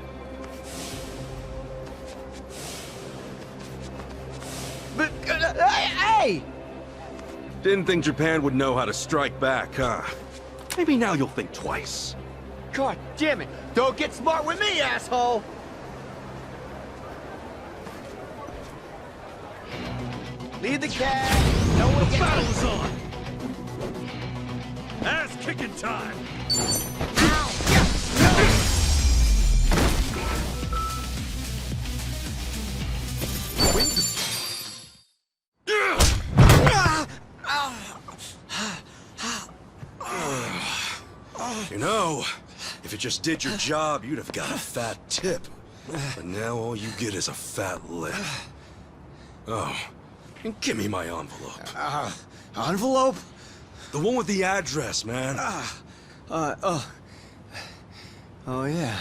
[SPEAKER 17] But, hey!
[SPEAKER 5] Didn't think Japan would know how to strike back, huh? Maybe now you'll think twice.
[SPEAKER 17] God damn it! Don't get smart with me, asshole! Lead the cab! No one
[SPEAKER 2] gets battle's on! Ass kicking time!
[SPEAKER 17] We
[SPEAKER 5] If it just did your job, you'd have got a fat tip. But now all you get is a fat lip. Oh, and give me my envelope.
[SPEAKER 16] Envelope?
[SPEAKER 5] The one with the address, man.
[SPEAKER 16] Oh yeah.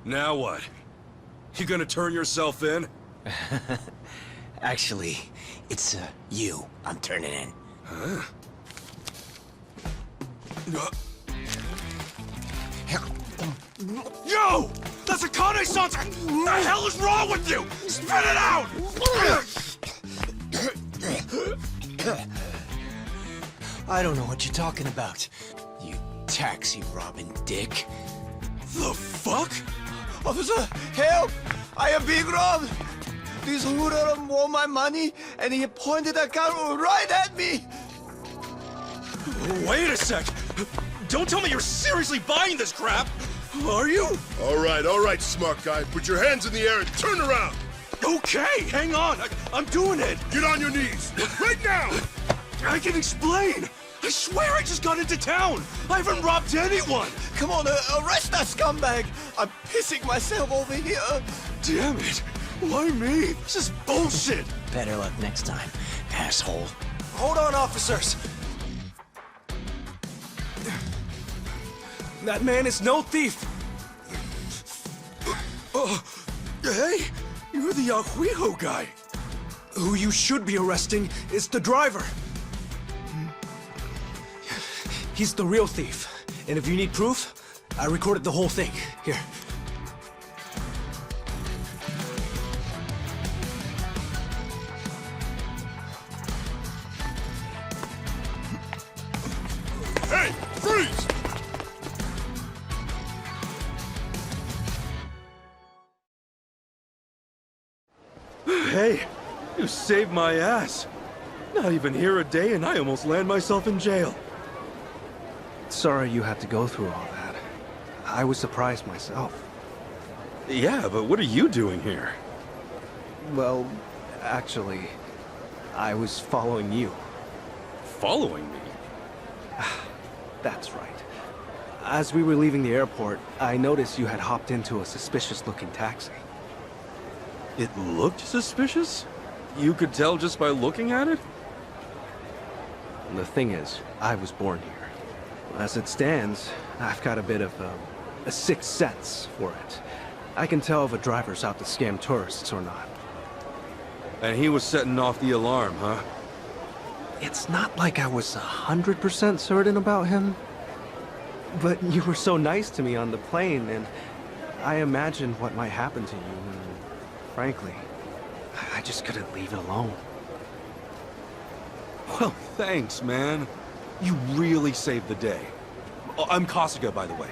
[SPEAKER 5] Now what? You gonna turn yourself in?
[SPEAKER 18] Actually, it's you I'm turning in.
[SPEAKER 5] Huh? Yo! That's a Kane-san! What the hell is wrong with you? Spit it out!
[SPEAKER 18] I don't know what you're talking about, you taxi-robbing dick.
[SPEAKER 5] The fuck?
[SPEAKER 16] Officer, help! I am being robbed! This hoodlum won my money, and he pointed a gun right at me!
[SPEAKER 5] Wait a sec! Don't tell me you're seriously buying this crap! Are you?
[SPEAKER 14] All right, smart guy. Put your hands in the air and turn around!
[SPEAKER 5] Okay, hang on. I'm doing it.
[SPEAKER 14] Get on your knees, right now!
[SPEAKER 5] I can explain. I swear I just got into town. I haven't robbed anyone.
[SPEAKER 16] Come on, arrest that scumbag! I'm pissing myself over here!
[SPEAKER 5] Damn it! Why me? This is bullshit!
[SPEAKER 18] Better luck next time, asshole.
[SPEAKER 16] Hold on, officers!
[SPEAKER 5] That man is no thief! Hey! You're the Yahuiho guy! Who you should be arresting is the driver! He's the real thief. And if you need proof, I recorded the whole thing. Here.
[SPEAKER 14] Hey! Freeze!
[SPEAKER 5] Hey! You saved my ass! Not even here a day and I almost land myself in jail.
[SPEAKER 6] Sorry you had to go through all that. I was surprised myself.
[SPEAKER 5] Yeah, but what are you doing here?
[SPEAKER 6] Well, actually, I was following you.
[SPEAKER 5] Following me?
[SPEAKER 6] That's right. As we were leaving the airport, I noticed you had hopped into a suspicious-looking taxi.
[SPEAKER 5] It looked suspicious? You could tell just by looking at it?
[SPEAKER 6] The thing is, I was born here. As it stands, I've got a bit of a sixth sense for it. I can tell if a driver's out to scam tourists or not.
[SPEAKER 5] And he was setting off the alarm, huh?
[SPEAKER 6] It's not like I was 100% certain about him. But you were so nice to me on the plane, and I imagined what might happen to you, and frankly, I just couldn't leave it alone.
[SPEAKER 5] Well, thanks, man. You really saved the day. Oh, I'm Kasuga, by the way.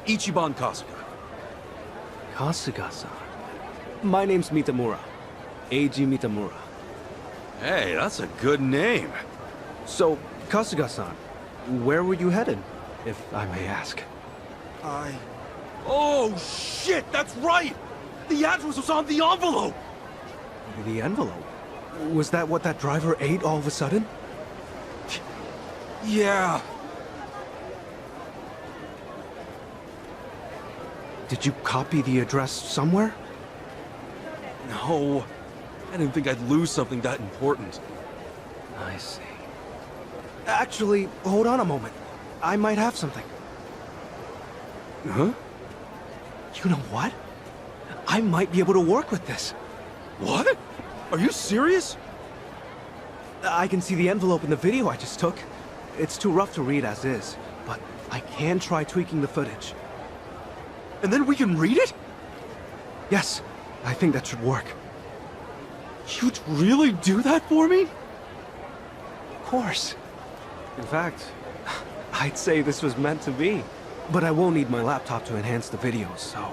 [SPEAKER 5] Ichiban Kasuga.
[SPEAKER 6] Kasuga-san. My name's Mitamura. Eiji Mitamura.
[SPEAKER 5] Hey, that's a good name.
[SPEAKER 6] So, Kasuga-san, where were you headed, if I may ask?
[SPEAKER 5] Oh, shit, that's right! The address was on the envelope!
[SPEAKER 6] The envelope? Was that what that driver ate all of a sudden?
[SPEAKER 5] Yeah.
[SPEAKER 6] Did you copy the address somewhere?
[SPEAKER 5] No. I didn't think I'd lose something that important.
[SPEAKER 6] I see. Actually, hold on a moment. I might have something.
[SPEAKER 5] Huh?
[SPEAKER 6] You know what? I might be able to work with this.
[SPEAKER 5] What? Are you serious?
[SPEAKER 6] I can see the envelope in the video I just took. It's too rough to read as is, but I can try tweaking the footage.
[SPEAKER 5] And then we can read it?
[SPEAKER 6] Yes, I think that should work.
[SPEAKER 5] You'd really do that for me?
[SPEAKER 6] Of course. In fact, I'd say this was meant to be. But I will need my laptop to enhance the video, so...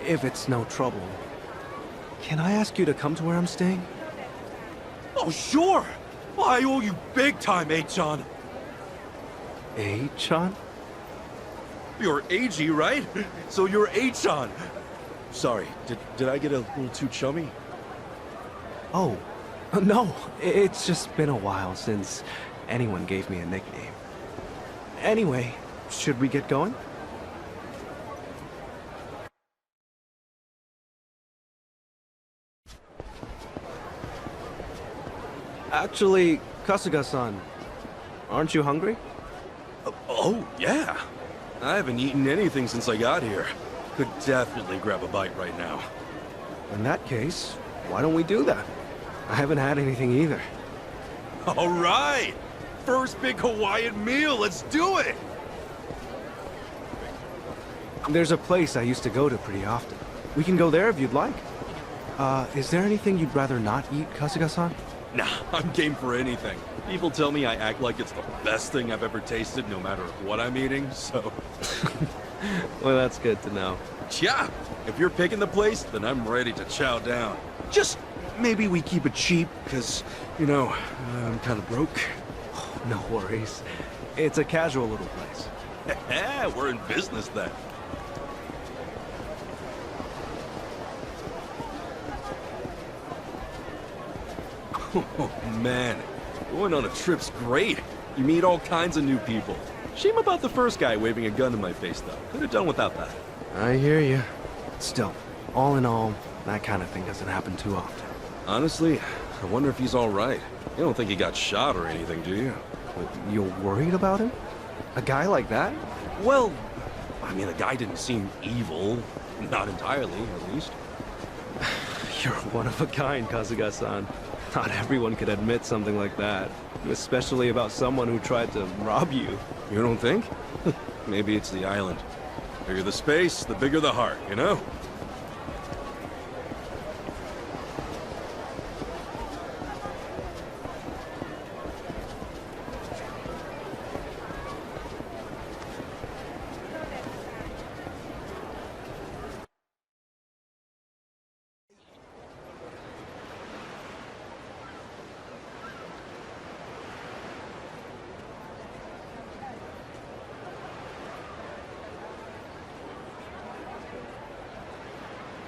[SPEAKER 6] if it's no trouble, can I ask you to come to where I'm staying?
[SPEAKER 5] Oh, sure! I owe you big time, A-chan.
[SPEAKER 6] A-chan?
[SPEAKER 5] You're A-G, right? So you're A-chan. Sorry, did I get a little too chummy?
[SPEAKER 9] Oh, no, it's just been a while since anyone gave me a nickname. Anyway, should we get going? Actually, Kasuga-san, aren't you hungry?
[SPEAKER 6] Oh, yeah. I haven't eaten anything since I got here. Could definitely grab a bite right now.
[SPEAKER 9] In that case, why don't we do that? I haven't had anything either.
[SPEAKER 6] All right! First big Hawaiian meal, let's do it!
[SPEAKER 9] There's a place I used to go to pretty often. We can go there if you'd like. Is there anything you'd rather not eat, Kasuga-san?
[SPEAKER 6] Nah, I'm game for anything. People tell me I act like it's the best thing I've ever tasted, no matter what I'm eating, so...
[SPEAKER 9] Well, that's good to know.
[SPEAKER 6] Yeah, if you're picking the place, then I'm ready to chow down. Just maybe we keep it cheap, because, you know, I'm kind of broke.
[SPEAKER 9] Oh, no worries. It's a casual little place.
[SPEAKER 6] We're in business then. Oh, man. Going on a trip's great. You meet all kinds of new people. Shame about the first guy waving a gun in my face, though. Could have done without that.
[SPEAKER 9] I hear you. Still, all in all, that kind of thing doesn't happen too often.
[SPEAKER 6] Honestly, I wonder if he's all right. You don't think he got shot or anything, do you?
[SPEAKER 9] You're worried about him? A guy like that?
[SPEAKER 6] Well, I mean, the guy didn't seem evil. Not entirely, at least.
[SPEAKER 9] You're one of a kind, Kasuga-san. Not everyone could admit something like that. Especially about someone who tried to rob you.
[SPEAKER 6] You don't think? Maybe it's the island. Bigger the space, the bigger the heart, you know?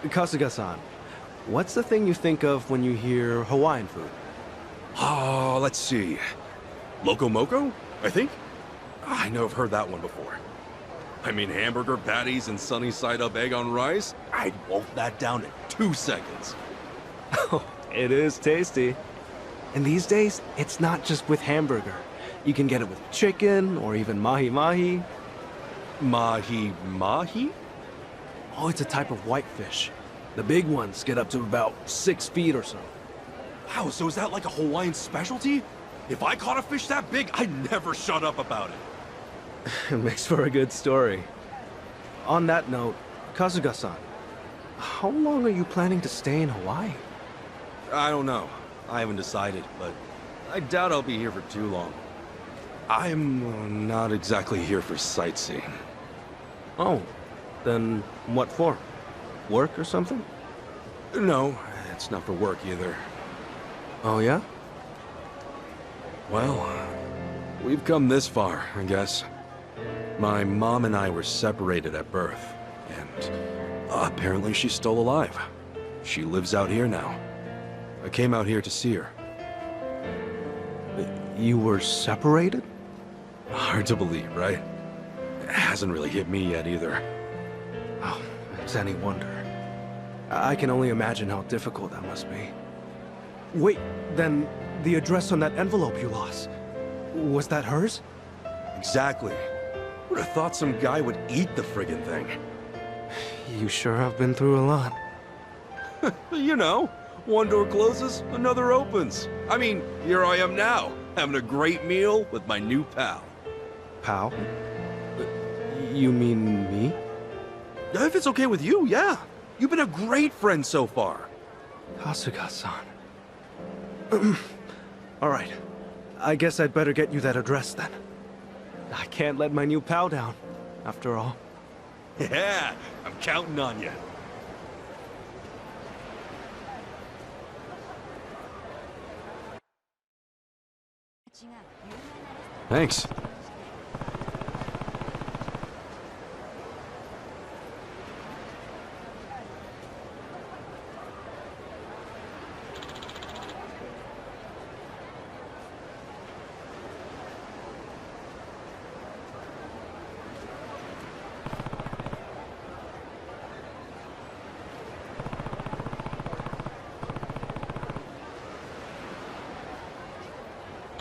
[SPEAKER 9] Kasuga-san, what's the thing you think of when you hear Hawaiian food?
[SPEAKER 6] Oh, let's see. Loco Moco, I think? I know I've heard that one before. I mean, hamburger patties and sunny side up egg on rice? I'd wolf that down in 2 seconds.
[SPEAKER 9] Oh, it is tasty. And these days, it's not just with hamburger. You can get it with chicken or even mahi-mahi.
[SPEAKER 6] Mahi-mahi?
[SPEAKER 9] Oh, it's a type of whitefish. The big ones get up to about 6 feet or so.
[SPEAKER 6] Wow, so is that like a Hawaiian specialty? If I caught a fish that big, I'd never shut up about it.
[SPEAKER 9] It makes for a good story. On that note, Kasuga-san, how long are you planning to stay in Hawaii?
[SPEAKER 6] I don't know. I haven't decided, but I doubt I'll be here for too long. I'm not exactly here for sightseeing.
[SPEAKER 9] Oh, then what for? Work or something?
[SPEAKER 6] No, it's not for work either.
[SPEAKER 9] Oh, yeah?
[SPEAKER 6] Well, we've come this far, I guess. My mom and I were separated at birth, and apparently she's still alive. She lives out here now. I came out here to see her.
[SPEAKER 9] You were separated?
[SPEAKER 6] Hard to believe, right? It hasn't really hit me yet either.
[SPEAKER 9] Oh, it's any wonder. I can only imagine how difficult that must be. Wait, then the address on that envelope you lost, was that hers?
[SPEAKER 6] Exactly. Would have thought some guy would eat the friggin' thing.
[SPEAKER 9] You sure have been through a lot.
[SPEAKER 6] You know, one door closes, another opens. I mean, here I am now, having a great meal with my new pal.
[SPEAKER 9] Pal? You mean me?
[SPEAKER 6] If it's okay with you, yeah. You've been a great friend so far.
[SPEAKER 9] Kasuga-san. All right. I guess I'd better get you that address then. I can't let my new pal down, after all.
[SPEAKER 6] Yeah, I'm counting on you. Thanks.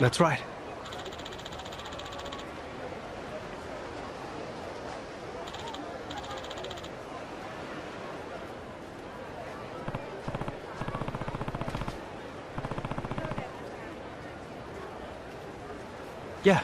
[SPEAKER 9] That's right. Yeah.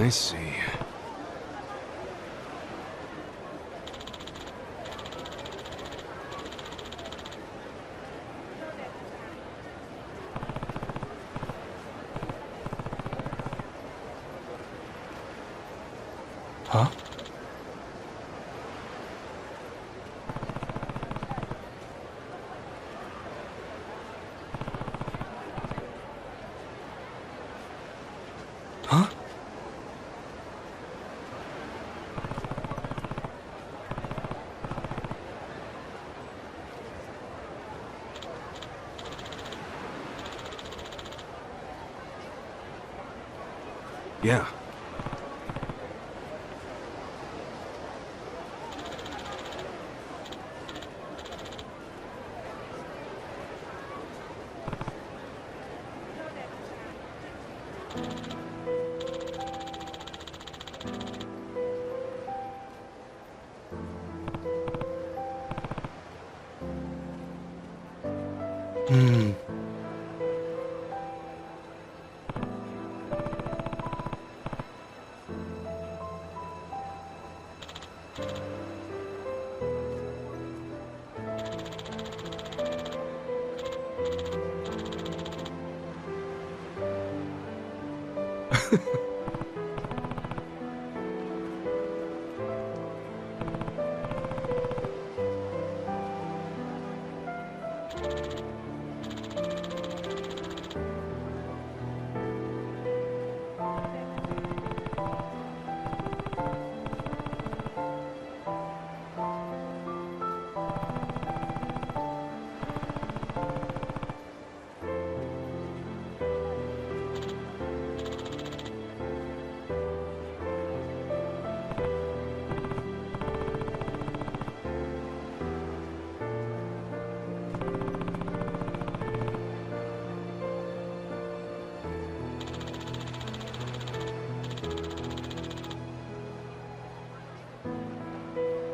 [SPEAKER 9] I see. Huh? Huh? Yeah. Hmm.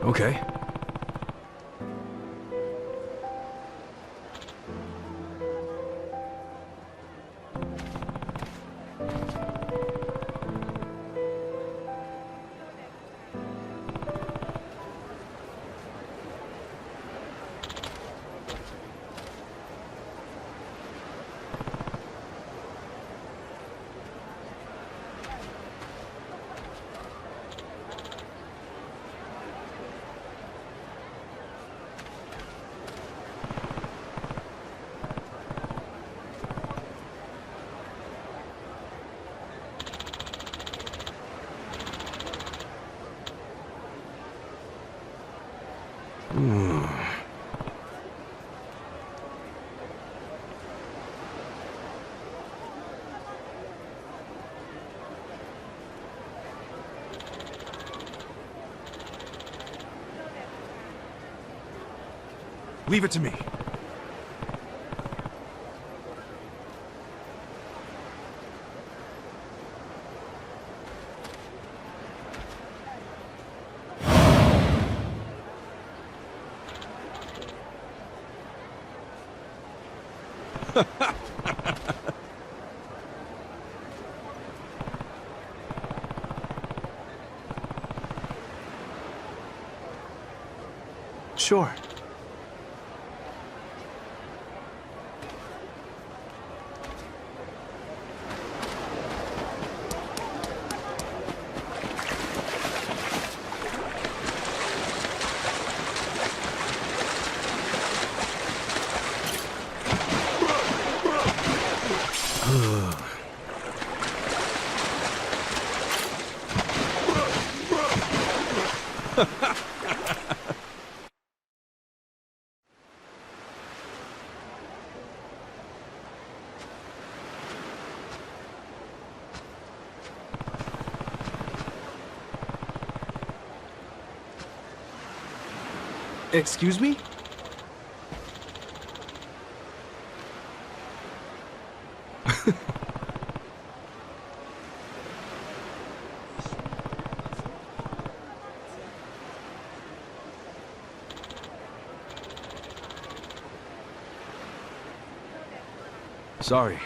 [SPEAKER 9] Okay. Leave it to me. Sure. Excuse me?
[SPEAKER 6] Sorry.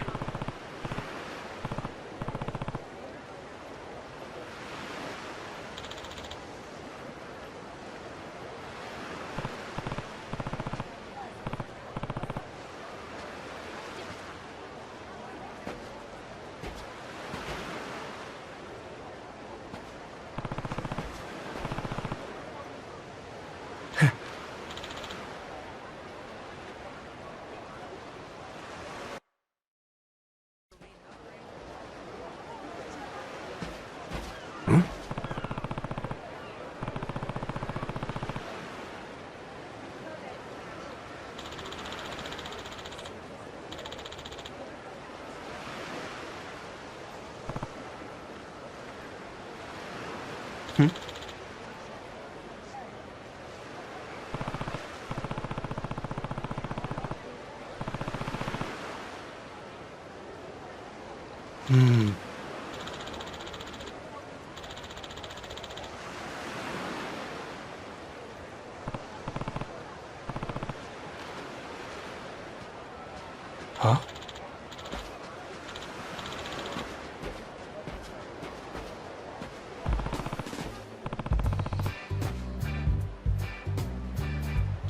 [SPEAKER 9] Huh?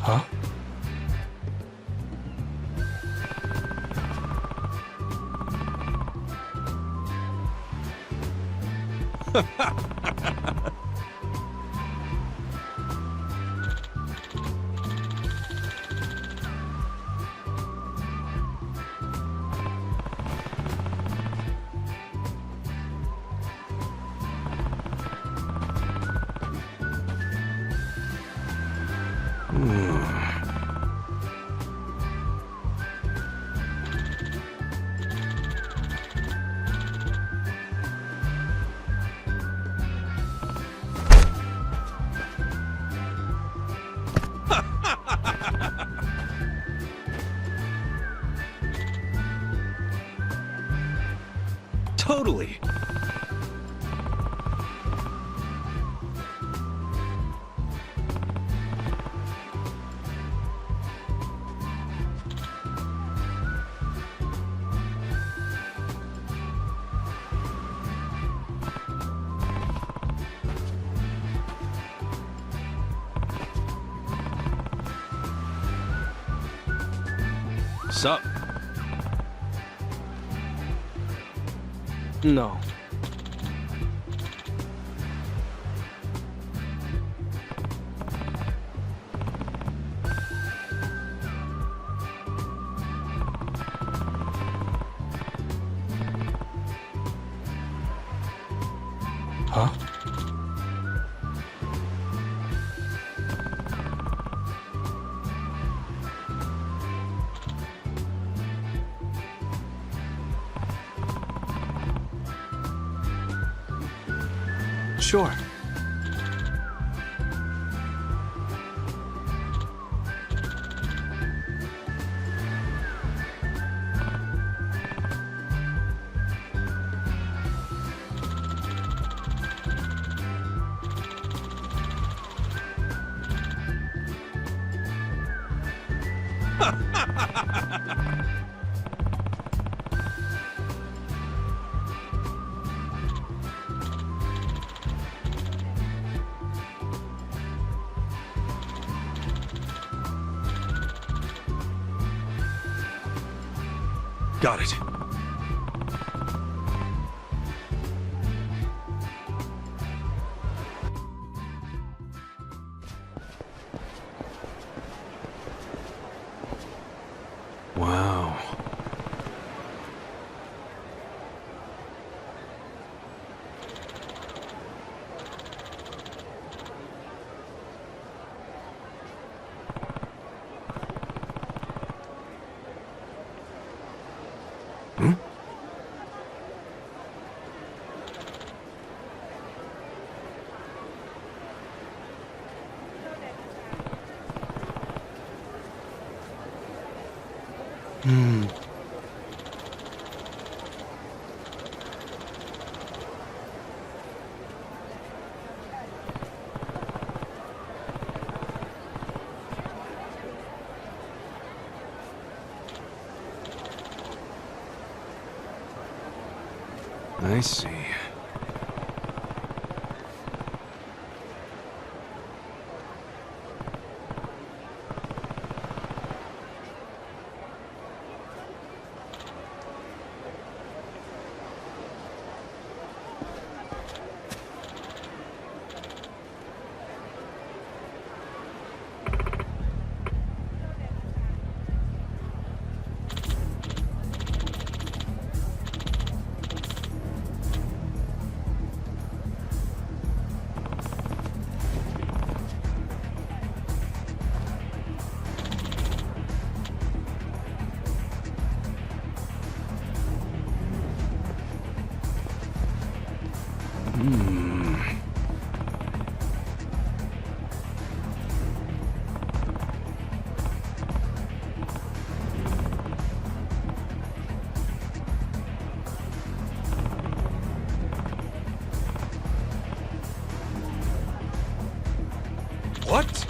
[SPEAKER 9] Huh?
[SPEAKER 3] Totally.
[SPEAKER 6] Sup?
[SPEAKER 9] No. Huh? Sure.
[SPEAKER 3] Got it.
[SPEAKER 9] Wow. I see.
[SPEAKER 10] What?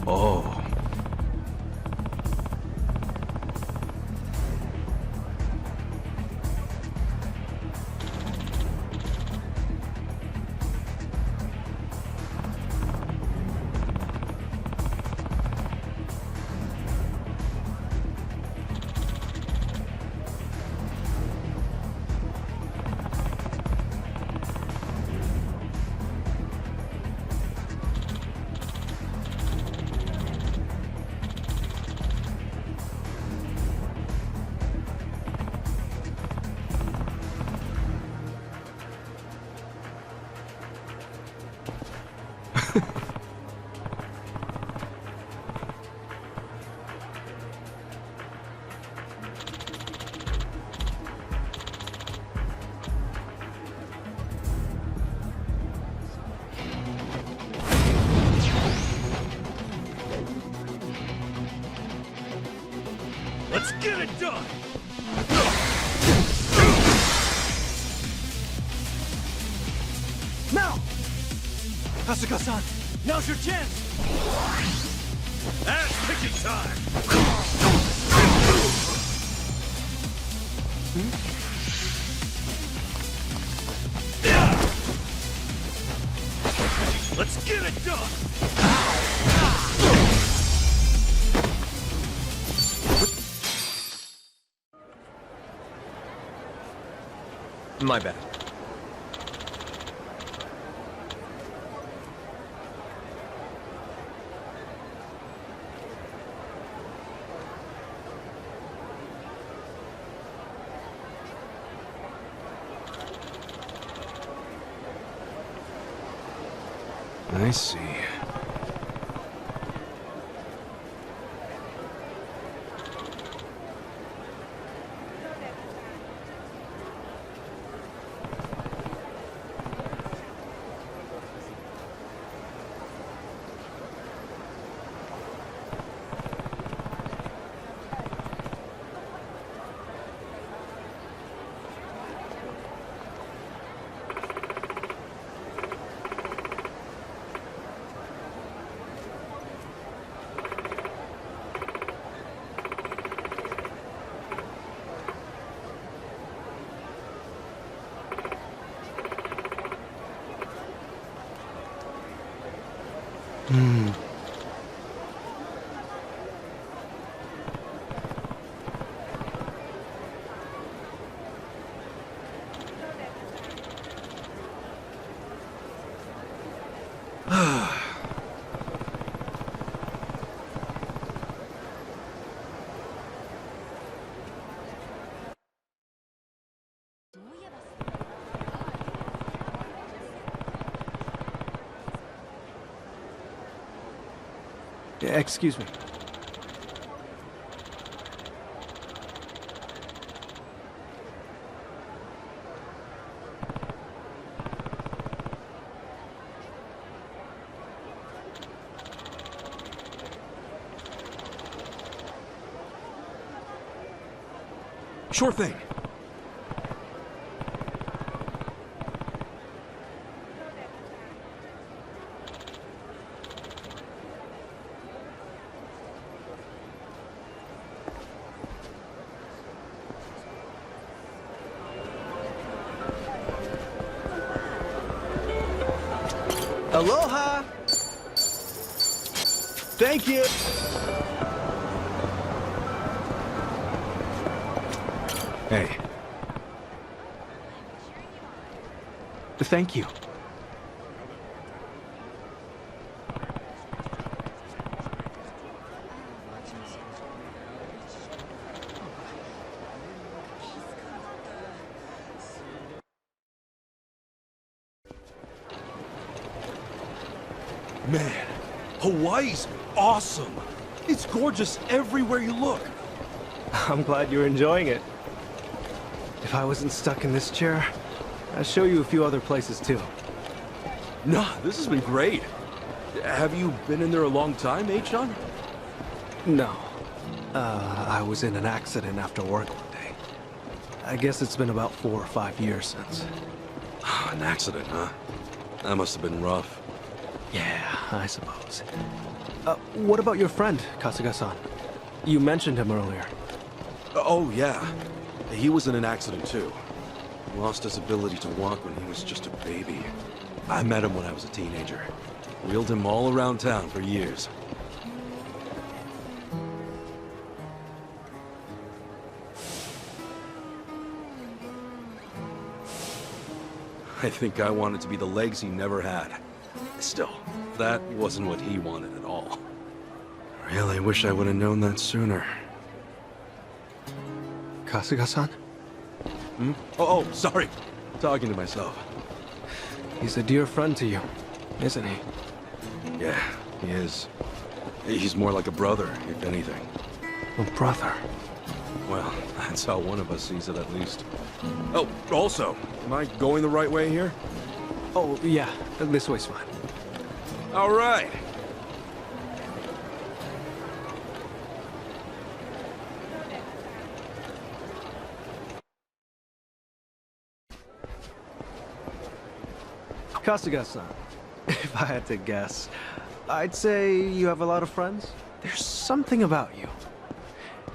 [SPEAKER 9] Oh.
[SPEAKER 2] Let's get it done!
[SPEAKER 3] Now! Kasuga-san, now's your chance!
[SPEAKER 2] Ass kicking time! Let's get it done!
[SPEAKER 7] My bad.
[SPEAKER 9] I see. Excuse me.
[SPEAKER 6] Sure thing.
[SPEAKER 9] Aloha! Thank you!
[SPEAKER 6] Hey.
[SPEAKER 9] Thank you.
[SPEAKER 6] Man, Hawaii's awesome. It's gorgeous everywhere you look.
[SPEAKER 9] I'm glad you're enjoying it. If I wasn't stuck in this chair, I'd show you a few other places too.
[SPEAKER 6] Nah, this has been great. Have you been in there a long time, H-John?
[SPEAKER 9] No. I was in an accident after work one day. I guess it's been about 4 or 5 years since.
[SPEAKER 6] An accident, huh? That must have been rough.
[SPEAKER 9] Yeah, I suppose. What about your friend, Kasuga-san? You mentioned him earlier.
[SPEAKER 6] Oh, yeah. He was in an accident, too. Lost his ability to walk when he was just a baby. I met him when I was a teenager. Wheeled him all around town for years. I think I wanted to be the legs he never had. Still, that wasn't what he wanted at all. Really wish I would have known that sooner.
[SPEAKER 9] Kasuga-san?
[SPEAKER 6] Hmm? Oh, sorry. Talking to myself.
[SPEAKER 9] He's a dear friend to you, isn't he?
[SPEAKER 6] Yeah, he is. He's more like a brother, if anything.
[SPEAKER 9] A brother?
[SPEAKER 6] Well, that's how one of us sees it, at least. Oh, also, am I going the right way here?
[SPEAKER 9] Oh, yeah. This way's fine.
[SPEAKER 6] All right.
[SPEAKER 9] Kasuga-san, if I had to guess, I'd say you have a lot of friends. There's something about you.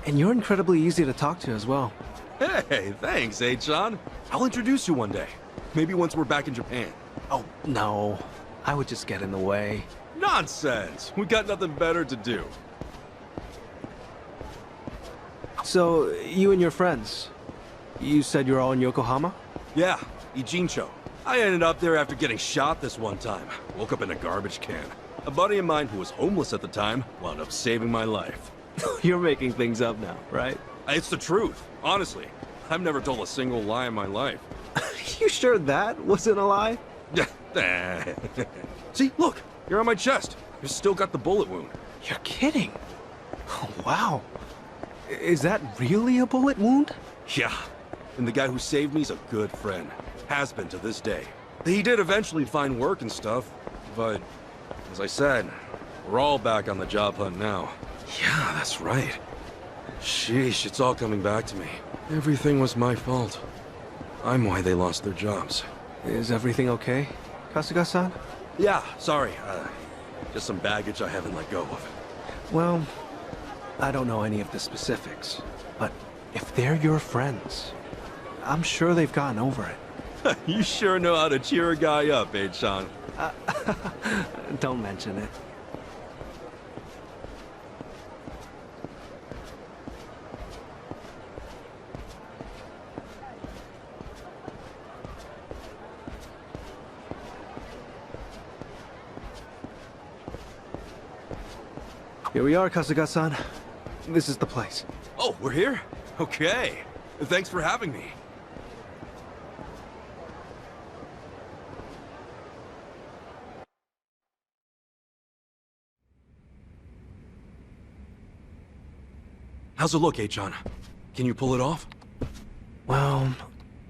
[SPEAKER 9] And you're incredibly easy to talk to as well.
[SPEAKER 6] Hey, thanks, H-John. I'll introduce you one day. Maybe once we're back in Japan.
[SPEAKER 9] Oh, no. I would just get in the way.
[SPEAKER 6] Nonsense! We got nothing better to do.
[SPEAKER 9] So, you and your friends, you said you're all in Yokohama?
[SPEAKER 6] Yeah, Ijincho. I ended up there after getting shot this one time. Woke up in a garbage can. A buddy of mine who was homeless at the time wound up saving my life.
[SPEAKER 9] You're making things up now, right?
[SPEAKER 6] It's the truth, honestly. I've never told a single lie in my life.
[SPEAKER 9] You sure that wasn't a lie?
[SPEAKER 6] See, look, you're on my chest. You've still got the bullet wound.
[SPEAKER 9] You're kidding. Oh, wow. Is that really a bullet wound?
[SPEAKER 6] Yeah, and the guy who saved me's a good friend. Has been to this day. He did eventually find work and stuff, but as I said, we're all back on the job hunt now. Yeah, that's right. Sheesh, it's all coming back to me. Everything was my fault. I'm why they lost their jobs.
[SPEAKER 9] Is everything okay, Kasuga-san?
[SPEAKER 6] Yeah, sorry. Just some baggage I haven't let go of.
[SPEAKER 9] Well, I don't know any of the specifics, but if they're your friends, I'm sure they've gotten over it.
[SPEAKER 6] You sure know how to cheer a guy up, H-John.
[SPEAKER 9] Don't mention it. Here we are, Kasuga-san. This is the place.
[SPEAKER 6] Oh, we're here? Okay. Thanks for having me.
[SPEAKER 5] How's it look, Achan? Can you pull it off?
[SPEAKER 9] Well,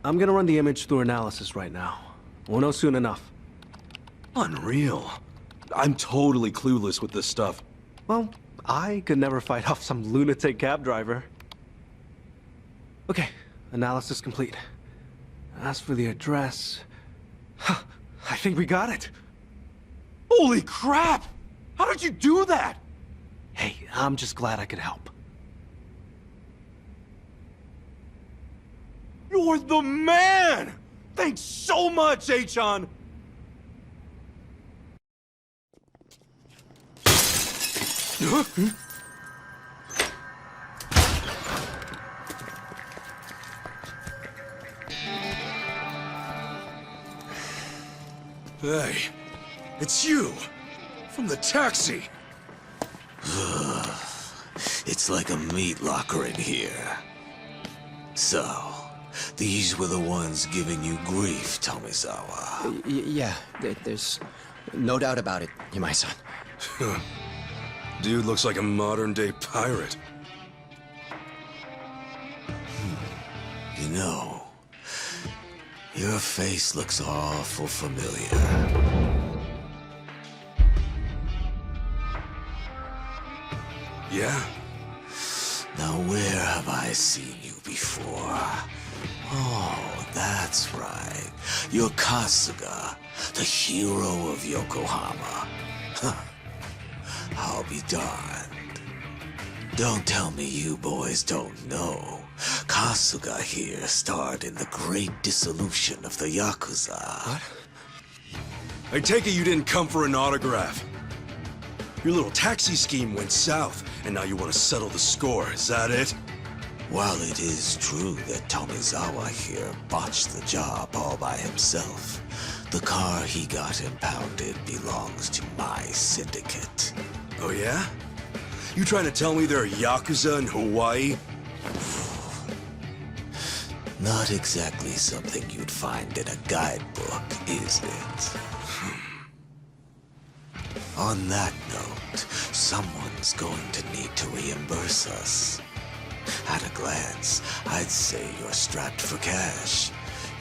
[SPEAKER 9] I'm gonna run the image through analysis right now. We'll know soon enough.
[SPEAKER 5] Unreal. I'm totally clueless with this stuff.
[SPEAKER 9] Well, I could never fight off some lunatic cab driver. Okay, analysis complete. As for the address... Huh, I think we got it.
[SPEAKER 5] Holy crap! How did you do that?
[SPEAKER 9] Hey, I'm just glad I could help.
[SPEAKER 5] You're the man! Thanks so much, Achan! Hey, it's you! From the taxi!
[SPEAKER 16] It's like a meat locker in here. So, these were the ones giving you grief, Tomizawa.
[SPEAKER 17] Yeah, there's no doubt about it, Yamai-san.
[SPEAKER 5] Dude looks like a modern-day pirate.
[SPEAKER 16] You know, your face looks awful familiar.
[SPEAKER 5] Yeah?
[SPEAKER 16] Now where have I seen you before? Oh, that's right. You're Kasuga, the hero of Yokohama. Huh. I'll be darned. Don't tell me you boys don't know. Kasuga here starred in the great dissolution of the Yakuza.
[SPEAKER 5] What? I take it you didn't come for an autograph. Your little taxi scheme went south, and now you want to settle the score, is that it?
[SPEAKER 16] While it is true that Tomizawa here botched the job all by himself, the car he got impounded belongs to my syndicate.
[SPEAKER 5] Oh yeah? You trying to tell me there are Yakuza in Hawaii?
[SPEAKER 16] Not exactly something you'd find in a guidebook, is it? On that note, someone's going to need to reimburse us. At a glance, I'd say you're strapped for cash.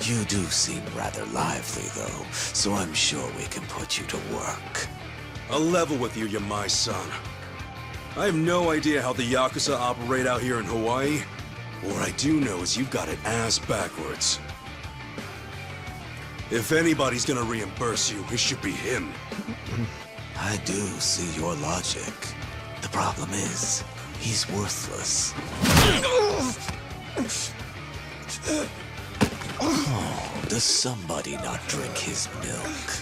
[SPEAKER 16] You do seem rather lively, though, so I'm sure we can put you to work.
[SPEAKER 5] I'll level with you, Yamai-san. I have no idea how the Yakuza operate out here in Hawaii. What I do know is you've got it ass backwards. If anybody's gonna reimburse you, it should be him.
[SPEAKER 16] I do see your logic. The problem is, he's worthless. Oh, does somebody not drink his milk?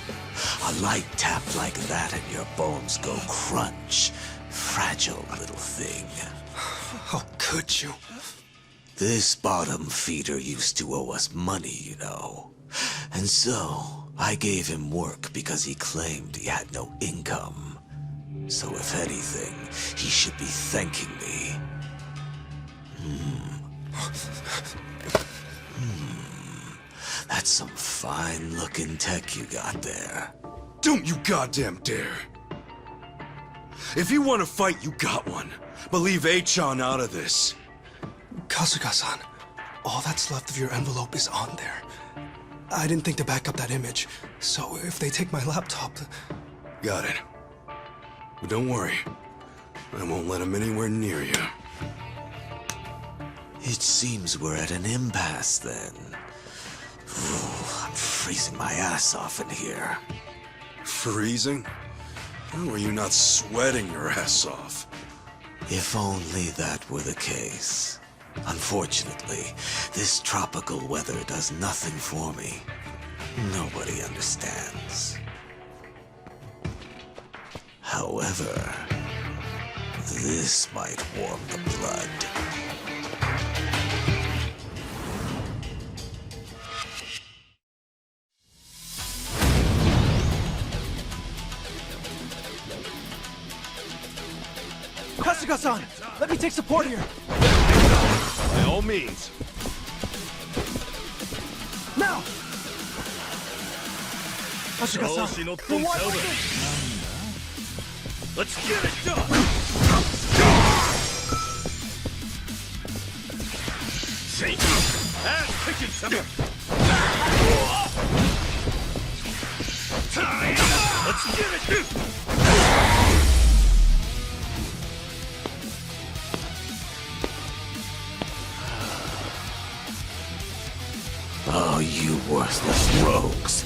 [SPEAKER 16] A light tap like that and your bones go crunch. Fragile little thing.
[SPEAKER 9] How could you?
[SPEAKER 16] This bottom feeder used to owe us money, you know. And so, I gave him work because he claimed he had no income. So if anything, he should be thanking me. That's some fine-looking tech you got there.
[SPEAKER 5] Don't you goddamn dare! If you want to fight, you got one. But leave Achan out of this.
[SPEAKER 9] Kasuga-san, all that's left of your envelope is on there. I didn't think to back up that image, so if they take my laptop...
[SPEAKER 5] Got it. But don't worry. I won't let him anywhere near you.
[SPEAKER 16] It seems we're at an impasse, then. I'm freezing my ass off in here.
[SPEAKER 5] Freezing? How are you not sweating your ass off?
[SPEAKER 16] If only that were the case. Unfortunately, this tropical weather does nothing for me. Nobody understands. However, this might warm the blood.
[SPEAKER 9] Kasuga-san, let me take support here.
[SPEAKER 2] By all means.
[SPEAKER 9] Now! Kasuga-san, the one...
[SPEAKER 2] Let's get it done! Shake! Ass kicking some. Let's get it!
[SPEAKER 16] Oh, you worthless rogues.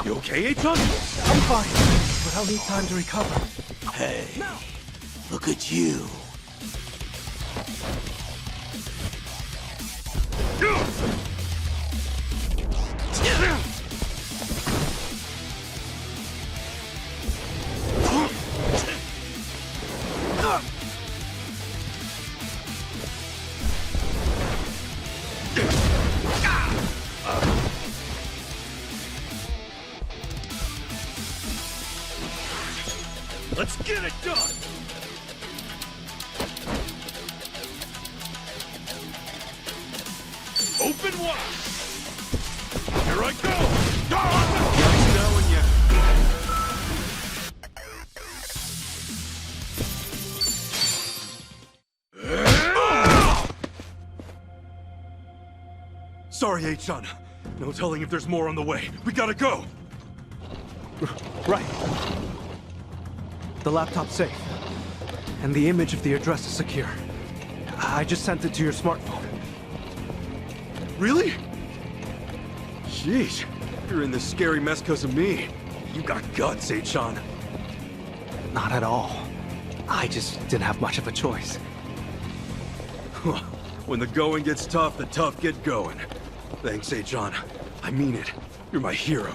[SPEAKER 2] You okay, H-John?
[SPEAKER 9] I'm fine, but I'll need time to recover.
[SPEAKER 16] Hey, look at you.
[SPEAKER 2] Let's get it done! Open wide! Here I go! Just knowing ya.
[SPEAKER 5] Sorry, H-John. No telling if there's more on the way. We gotta go!
[SPEAKER 9] Right. The laptop's safe. And the image of the address is secure. I just sent it to your smartphone.
[SPEAKER 5] Really? Jeez, you're in this scary mess because of me. You got guts, H-John.
[SPEAKER 9] Not at all. I just didn't have much of a choice.
[SPEAKER 5] When the going gets tough, the tough get going. Thanks, H-John. I mean it. You're my hero.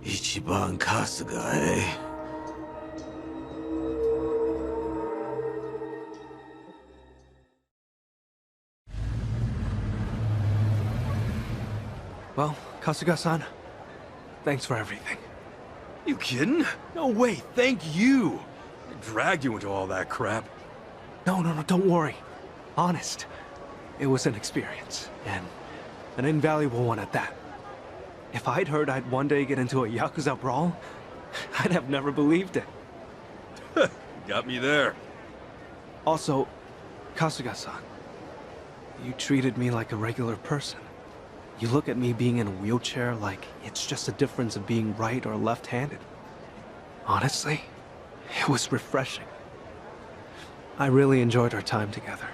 [SPEAKER 16] Ichiban Kasuga, eh?
[SPEAKER 9] Well, Kasuga-san, thanks for everything.
[SPEAKER 5] You kidding? No way, thank you! I dragged you into all that crap.
[SPEAKER 9] No, don't worry. Honest. It was an experience, and an invaluable one at that. If I'd heard I'd one day get into a Yakuza brawl, I'd have never believed it.
[SPEAKER 5] Got me there.
[SPEAKER 9] Also, Kasuga-san, you treated me like a regular person. You look at me being in a wheelchair like it's just a difference of being right or left-handed. Honestly, it was refreshing. I really enjoyed our time together.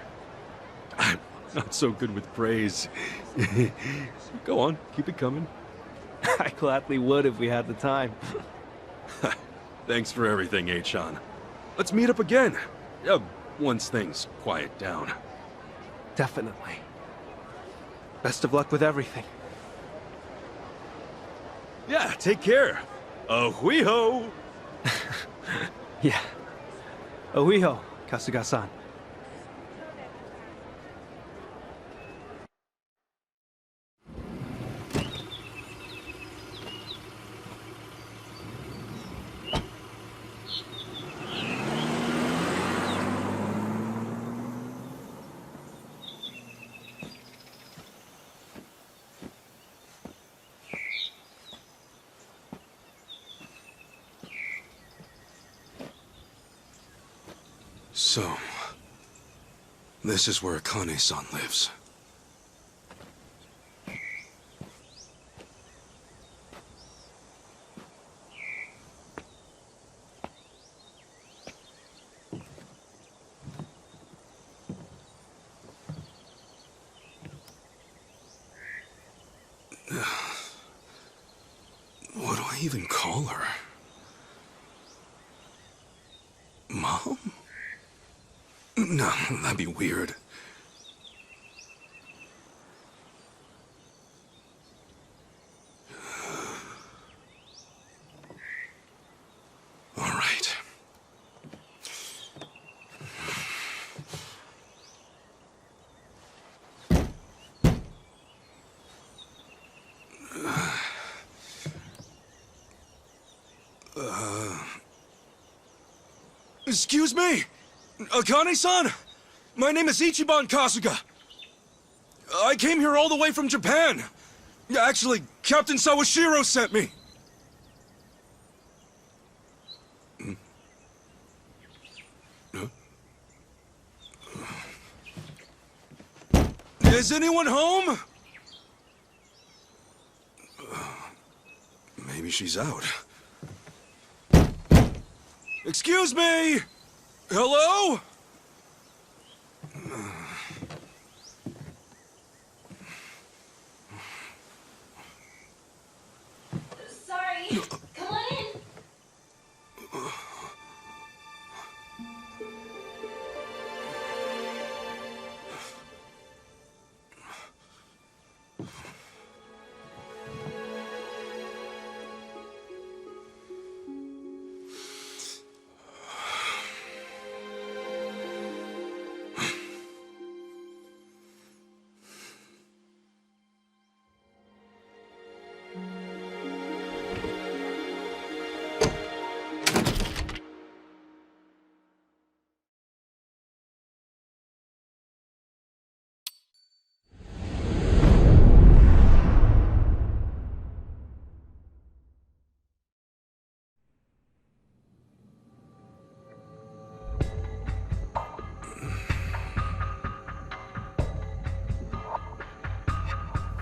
[SPEAKER 5] I'm not so good with praise. Go on, keep it coming.
[SPEAKER 9] I gladly would if we had the time.
[SPEAKER 5] Thanks for everything, H-John. Let's meet up again. Once things quiet down.
[SPEAKER 9] Definitely. Best of luck with everything.
[SPEAKER 5] Yeah, take care. Ahuiho!
[SPEAKER 9] Yeah. Ahuiho, Kasuga-san.
[SPEAKER 5] So, this is where Akane-san lives. What do I even call her? Mom? No, that'd be weird. Excuse me? Akane-san? My name is Ichiban Kasuga. I came here all the way from Japan. Actually, Captain Sawashiro sent me. Is anyone home? Maybe she's out. Excuse me! Hello?
[SPEAKER 15] Sorry. Come on in.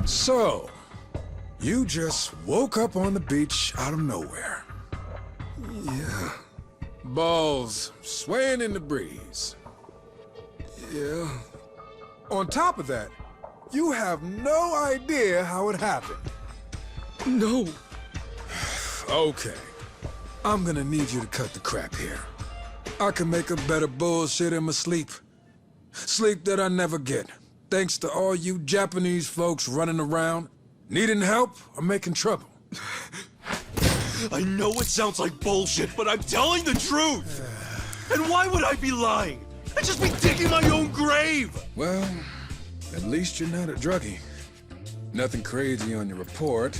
[SPEAKER 10] So, you just woke up on the beach out of nowhere.
[SPEAKER 5] Yeah.
[SPEAKER 10] Balls swaying in the breeze.
[SPEAKER 5] Yeah.
[SPEAKER 10] On top of that, you have no idea how it happened.
[SPEAKER 5] No.
[SPEAKER 10] Okay. I'm gonna need you to cut the crap here. I can make a better bullshit in my sleep. Sleep that I never get. Thanks to all you Japanese folks running around, needing help or making trouble.
[SPEAKER 2] I know it sounds like bullshit, but I'm telling the truth! And why would I be lying? I'd just be digging my own grave!
[SPEAKER 10] Well, at least you're not a druggie. Nothing crazy on your report.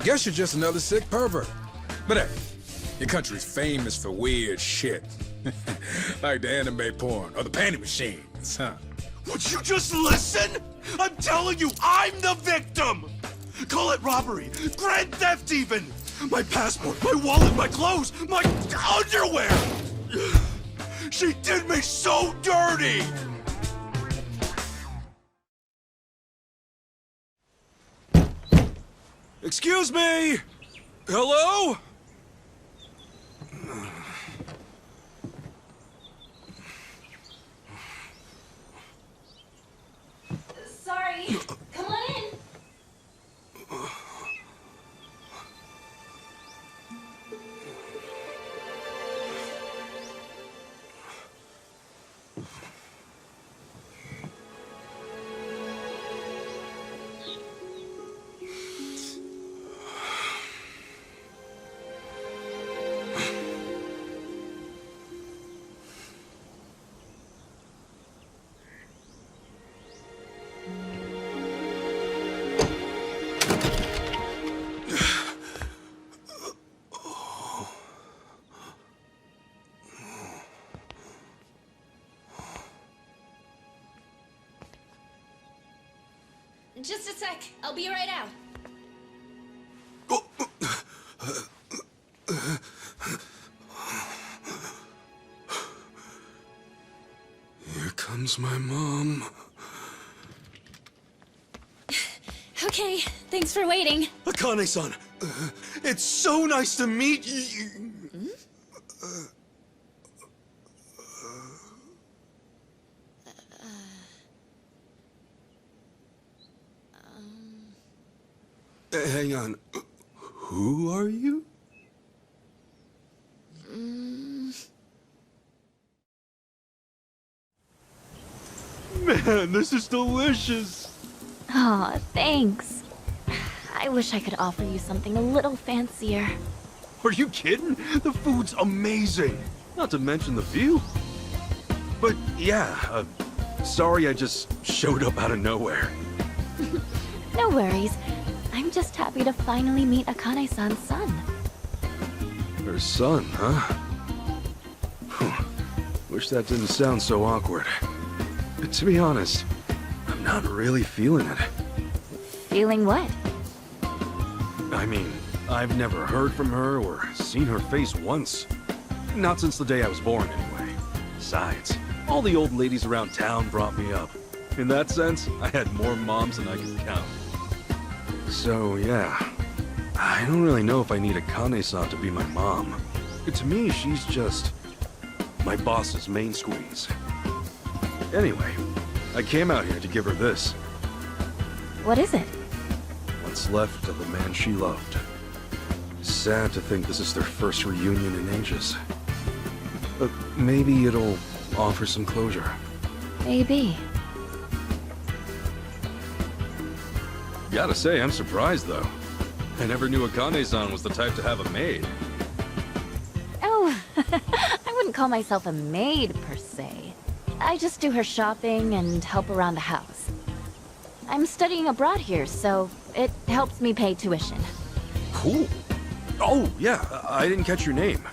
[SPEAKER 10] Guess you're just another sick pervert. But hey, your country's famous for weird shit. Like the anime porn or the panty machines, huh?
[SPEAKER 2] Would you just listen? I'm telling you, I'm the victim! Call it robbery, grand theft even! My passport, my wallet, my clothes, my underwear! She did me so dirty!
[SPEAKER 5] Excuse me! Hello?
[SPEAKER 15] Sorry. Come on in. Just a sec. I'll be right out.
[SPEAKER 5] Here comes my mom.
[SPEAKER 15] Okay, thanks for waiting.
[SPEAKER 2] Akane-san, it's so nice to meet you.
[SPEAKER 5] Hang on. Who are you?
[SPEAKER 2] Man, this is delicious.
[SPEAKER 19] Aw, thanks. I wish I could offer you something a little fancier.
[SPEAKER 2] Are you kidding? The food's amazing. Not to mention the view. But yeah, sorry I just showed up out of nowhere.
[SPEAKER 19] No worries. I'm just happy to finally meet Akane-san's son.
[SPEAKER 5] Her son, huh?
[SPEAKER 6] Wish that didn't sound so awkward. But to be honest, I'm not really feeling it.
[SPEAKER 19] Feeling what?
[SPEAKER 6] I mean, I've never heard from her or seen her face once. Not since the day I was born, anyway. Besides, all the old ladies around town brought me up. In that sense, I had more moms than I could count. So, yeah. I don't really know if I need a Kane-san to be my mom. To me, she's just my boss's main squeeze. Anyway, I came out here to give her this.
[SPEAKER 19] What is it?
[SPEAKER 6] What's left of the man she loved. Sad to think this is their first reunion in ages. But maybe it'll offer some closure.
[SPEAKER 19] Maybe.
[SPEAKER 6] Gotta say, I'm surprised though. I never knew Akane-san was the type to have a maid.
[SPEAKER 19] Oh, I wouldn't call myself a maid per se. I just do her shopping and help around the house. I'm studying abroad here, so it helps me pay tuition.
[SPEAKER 6] Cool. Oh, yeah, I didn't catch your name.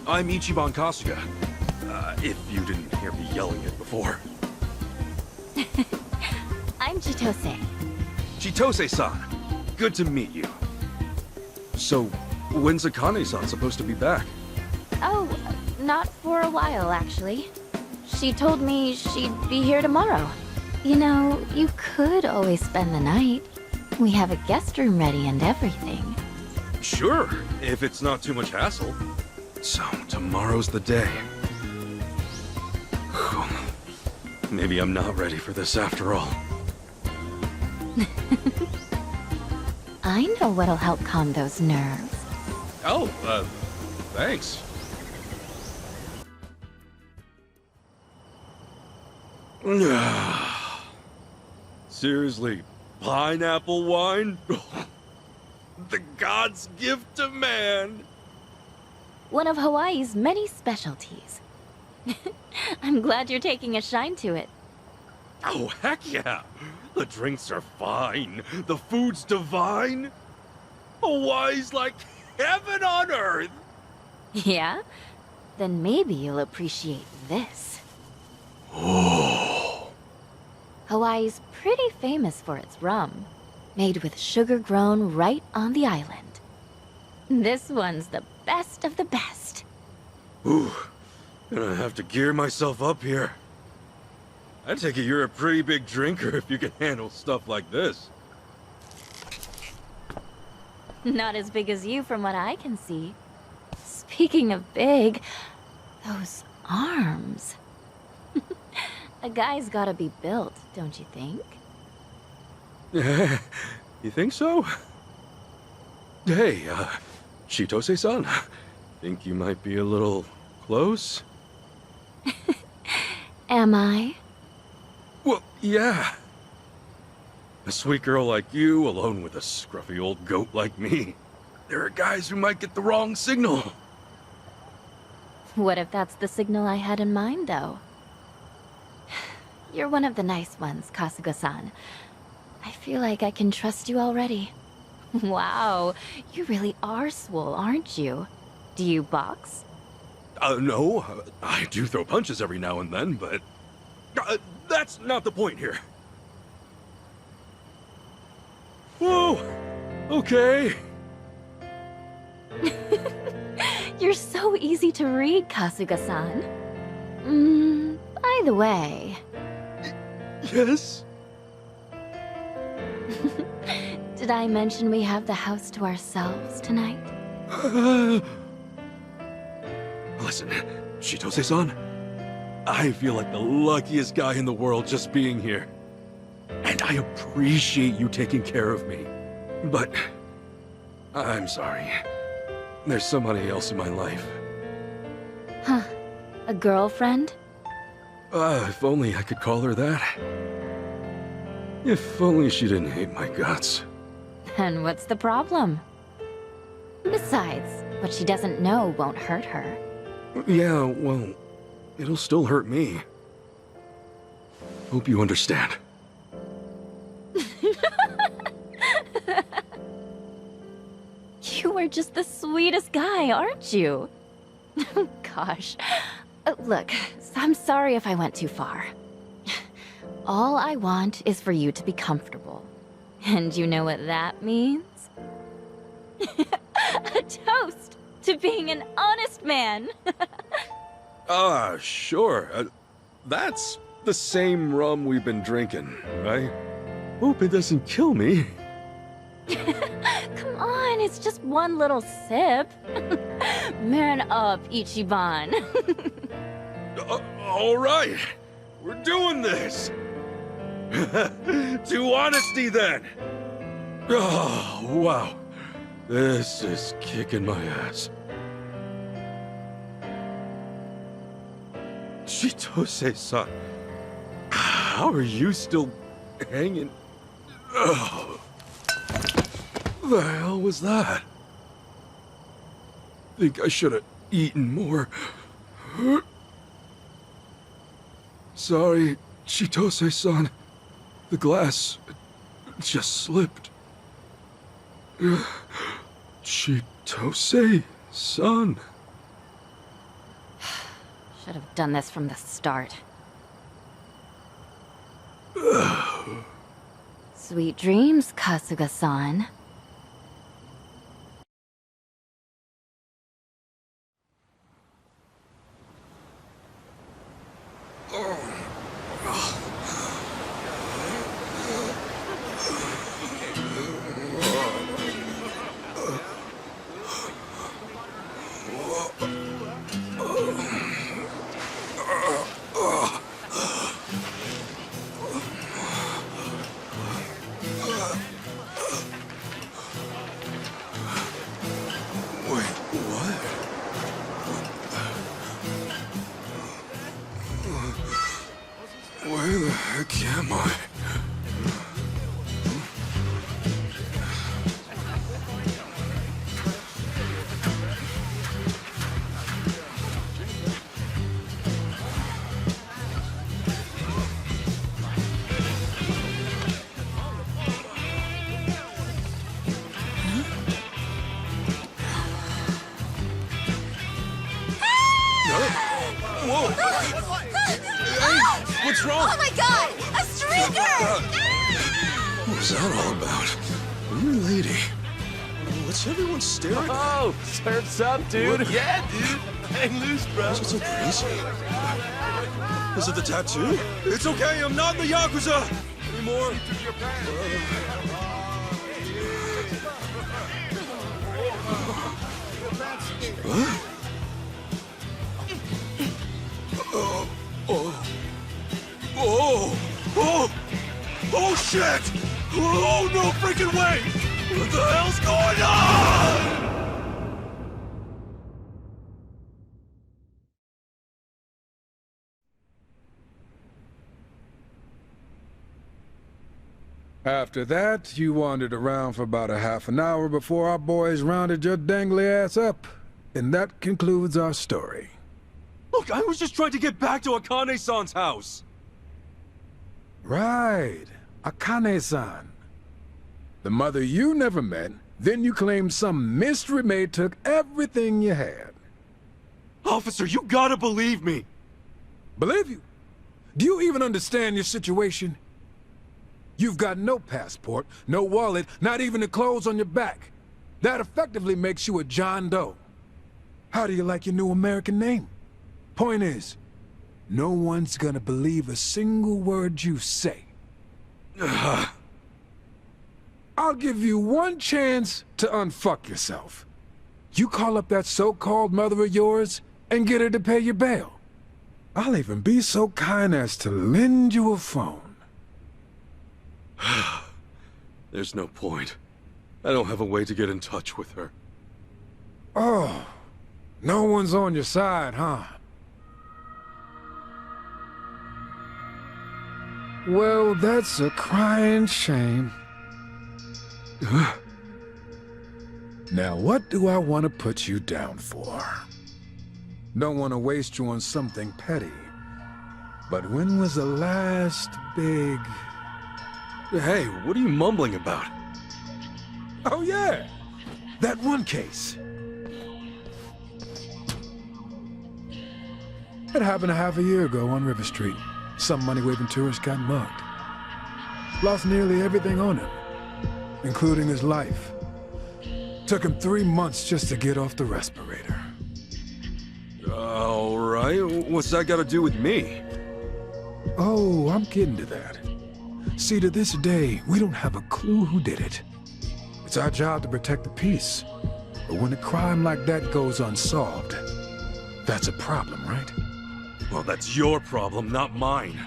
[SPEAKER 6] I'm Ichiban Kasuga. If you didn't hear me yelling it before.
[SPEAKER 19] I'm Chitose.
[SPEAKER 6] Chitose-san, good to meet you. So, when's Akane-san supposed to be back?
[SPEAKER 19] Oh, not for a while, actually. She told me she'd be here tomorrow. You know, you could always spend the night. We have a guest room ready and everything.
[SPEAKER 6] Sure, if it's not too much hassle. So, tomorrow's the day. Maybe I'm not ready for this after all.
[SPEAKER 19] I know what'll help calm those nerves.
[SPEAKER 6] Oh, thanks. Seriously, pineapple wine? The god's gift to man!
[SPEAKER 19] One of Hawaii's many specialties. I'm glad you're taking a shine to it.
[SPEAKER 6] Oh, heck yeah! The drinks are fine, the food's divine. Hawaii's like heaven on earth!
[SPEAKER 19] Yeah? Then maybe you'll appreciate this.
[SPEAKER 6] Oh.
[SPEAKER 19] Hawaii's pretty famous for its rum, made with sugar grown right on the island. This one's the best of the best.
[SPEAKER 6] Ooh, gonna have to gear myself up here. I take it you're a pretty big drinker if you can handle stuff like this.
[SPEAKER 19] Not as big as you from what I can see. Speaking of big, those arms. A guy's gotta be built, don't you think?
[SPEAKER 6] You think so? Hey, Chitose-san, think you might be a little close?
[SPEAKER 19] Am I?
[SPEAKER 6] Well, yeah. A sweet girl like you, alone with a scruffy old goat like me. There are guys who might get the wrong signal.
[SPEAKER 19] What if that's the signal I had in mind, though? You're one of the nice ones, Kasuga-san. I feel like I can trust you already. Wow, you really are swole, aren't you? Do you box?
[SPEAKER 6] No. I do throw punches every now and then, but... that's not the point here. Whoa! Okay.
[SPEAKER 19] You're so easy to read, Kasuga-san. By the way...
[SPEAKER 6] Yes?
[SPEAKER 19] Did I mention we have the house to ourselves tonight?
[SPEAKER 6] Listen, Chitose-san, I feel like the luckiest guy in the world just being here. And I appreciate you taking care of me. But I'm sorry. There's somebody else in my life.
[SPEAKER 19] Huh. A girlfriend?
[SPEAKER 6] If only I could call her that. If only she didn't hate my guts.
[SPEAKER 19] And what's the problem? Besides, what she doesn't know won't hurt her.
[SPEAKER 6] Yeah, well, it'll still hurt me. Hope you understand.
[SPEAKER 19] You are just the sweetest guy, aren't you? Gosh, Look, I'm sorry if I went too far. All I want is for you to be comfortable. And you know what that means? A toast to being an honest man.
[SPEAKER 6] Sure. That's the same rum we've been drinking, right? Hope it doesn't kill me.
[SPEAKER 19] Come on, it's just one little sip. Man up, Ichiban.
[SPEAKER 6] All right. We're doing this. To honesty, then. Oh, wow. This is kicking my ass. Chitose-san, how are you still hanging? Oh. The hell was that? Think I should have eaten more. Sorry, Chitose-san. The glass just slipped. Chitose-san.
[SPEAKER 19] Should have done this from the start. Sweet dreams, Kasuga-san.
[SPEAKER 6] Where the heck am I? Whoa! Hey, what's wrong?
[SPEAKER 1] Oh my god! A streaker!
[SPEAKER 5] What was that all about? Weird lady. What's everyone staring at?
[SPEAKER 3] Oh, surf's up, dude.
[SPEAKER 5] What?
[SPEAKER 3] Yeah, dude. Hang loose, bro.
[SPEAKER 5] What's so crazy? Is it the tattoo? It's okay, I'm not in the Yakuza anymore. What?
[SPEAKER 2] Oh shit! Oh no freaking way! What the hell's going on?
[SPEAKER 10] After that, you wandered around for about a half an hour before our boys rounded your dangly ass up. And that concludes our story.
[SPEAKER 5] Look, I was just trying to get back to Akane-san's house.
[SPEAKER 10] Right. Akane-san. The mother you never met, then you claimed some mystery maid took everything you had.
[SPEAKER 5] Officer, you gotta believe me.
[SPEAKER 10] Believe you? Do you even understand your situation? You've got no passport, no wallet, not even the clothes on your back. That effectively makes you a John Doe. How do you like your new American name? Point is, no one's gonna believe a single word you say. I'll give you one chance to unfuck yourself. You call up that so-called mother of yours and get her to pay your bail. I'll even be so kind as to lend you a phone.
[SPEAKER 5] There's no point. I don't have a way to get in touch with her.
[SPEAKER 10] Oh, no one's on your side, huh? Well, that's a crying shame. Now, what do I want to put you down for? Don't want to waste you on something petty. But when was the last big...
[SPEAKER 5] Hey, what are you mumbling about?
[SPEAKER 10] Oh yeah, that one case. It happened a half a year ago on River Street. Some money-waving tourist got mugged. Lost nearly everything on him, including his life. Took him 3 months just to get off the respirator.
[SPEAKER 6] All right, what's that got to do with me?
[SPEAKER 10] Oh, I'm getting to that. See, to this day, we don't have a clue who did it. It's our job to protect the peace. But when a crime like that goes unsolved, that's a problem, right?
[SPEAKER 6] Well, that's your problem, not mine.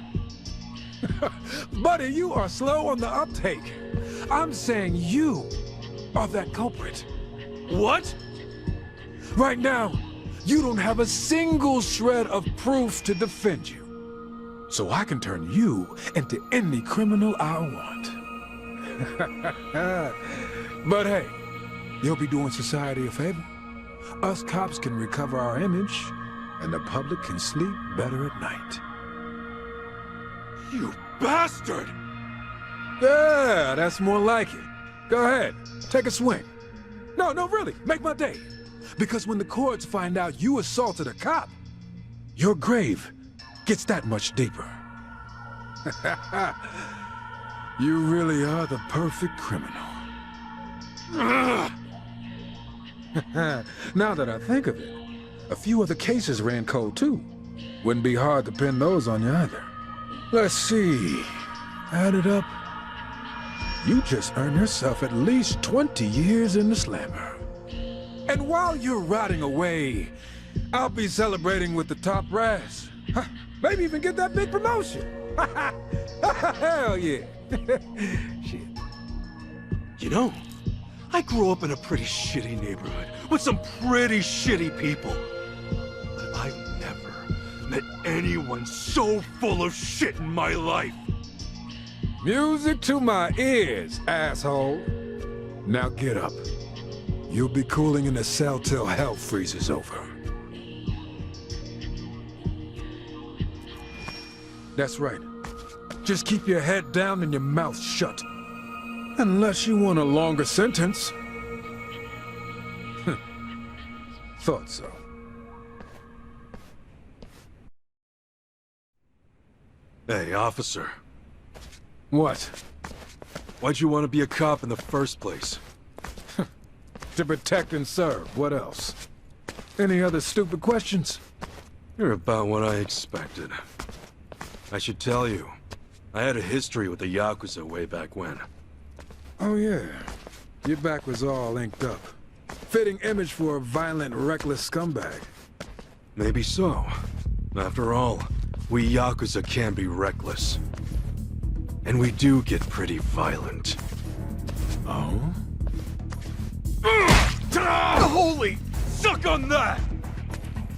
[SPEAKER 10] Buddy, you are slow on the uptake. I'm saying you are that culprit.
[SPEAKER 6] What?
[SPEAKER 10] Right now, you don't have a single shred of proof to defend you. So I can turn you into any criminal I want. But hey, you'll be doing society a favor. Us cops can recover our image, and the public can sleep better at night.
[SPEAKER 6] You bastard!
[SPEAKER 10] Yeah, that's more like it. Go ahead, take a swing. No, really, make my day. Because when the courts find out you assaulted a cop, your grave gets that much deeper. You really are the perfect criminal. Now that I think of it, a few other cases ran cold too. Wouldn't be hard to pin those on you either. Let's see, add it up. You just earned yourself at least 20 years in the slammer. And while you're rotting away, I'll be celebrating with the top brass. Maybe even get that big promotion. Hell yeah. Shit.
[SPEAKER 2] You know, I grew up in a pretty shitty neighborhood with some pretty shitty people. But I've never met anyone so full of shit in my life.
[SPEAKER 10] Music to my ears, asshole. Now get up. You'll be cooling in the cell till hell freezes over. That's right. Just keep your head down and your mouth shut. Unless you want a longer sentence. Thought so.
[SPEAKER 6] Hey, officer.
[SPEAKER 10] What?
[SPEAKER 6] Why'd you want to be a cop in the first place?
[SPEAKER 10] To protect and serve. What else? Any other stupid questions?
[SPEAKER 6] You're about what I expected. I should tell you, I had a history with the Yakuza way back when.
[SPEAKER 10] Oh yeah. Your back was all inked up. Fitting image for a violent, reckless scumbag.
[SPEAKER 6] Maybe so. After all, we Yakuza can be reckless. And we do get pretty violent.
[SPEAKER 10] Oh?
[SPEAKER 2] Holy! Suck on that!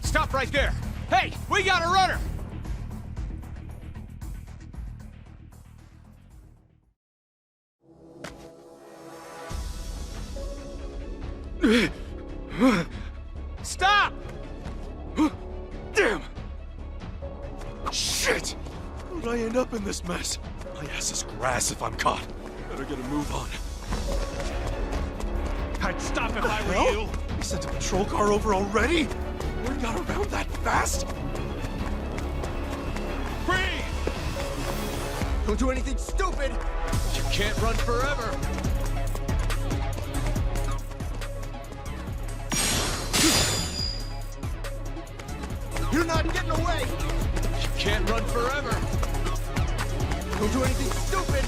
[SPEAKER 18] Stop right there! Hey, we got a runner! Stop!
[SPEAKER 2] Damn! Shit! How'd I end up in this mess? My ass is grass if I'm caught. Better get a move on.
[SPEAKER 3] I'd stop if I were you!
[SPEAKER 2] You sent a patrol car over already? We got around that fast?
[SPEAKER 18] Freeze! Don't do anything stupid! You can't run forever! You're not getting away! You can't run forever! Don't do anything stupid!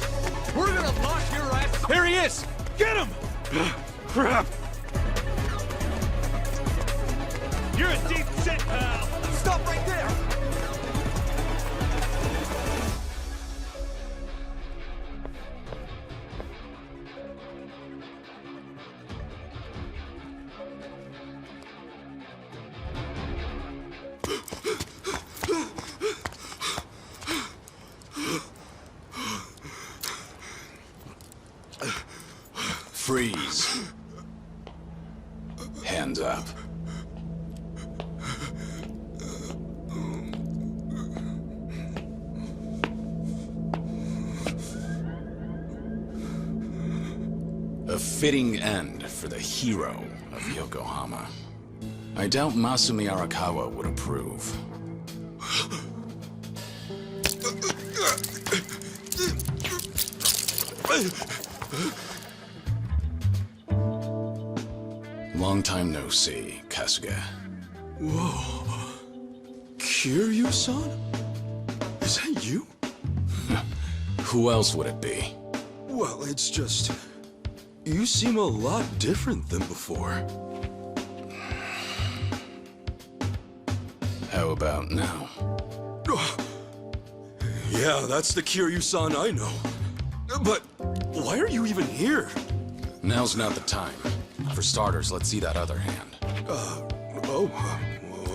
[SPEAKER 18] We're gonna lock your ass! There he is! Get him!
[SPEAKER 2] Crap!
[SPEAKER 18] You're a deep shit, pal! Stop right there!
[SPEAKER 16] Freeze. Hands up. A fitting end for the hero of Yokohama. I doubt Masumi Arakawa would approve. Long time no see, Kasuga.
[SPEAKER 5] Whoa. Kiryu-san? Is that you?
[SPEAKER 16] Who else would it be?
[SPEAKER 5] Well, it's just... You seem a lot different than before.
[SPEAKER 16] How about now?
[SPEAKER 5] Yeah, that's the Kiryu-san I know. But why are you even here?
[SPEAKER 16] Now's not the time. For starters, let's see that other hand.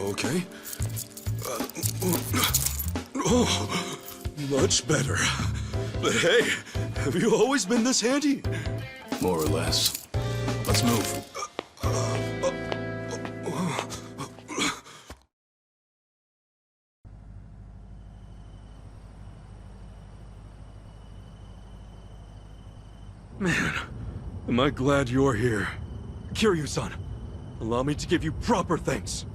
[SPEAKER 5] Okay. Much better. But hey, have you always been this handy?
[SPEAKER 16] More or less. Let's move.
[SPEAKER 5] Man, am I glad you're here. Kiryu-san, allow me to give you proper thanks.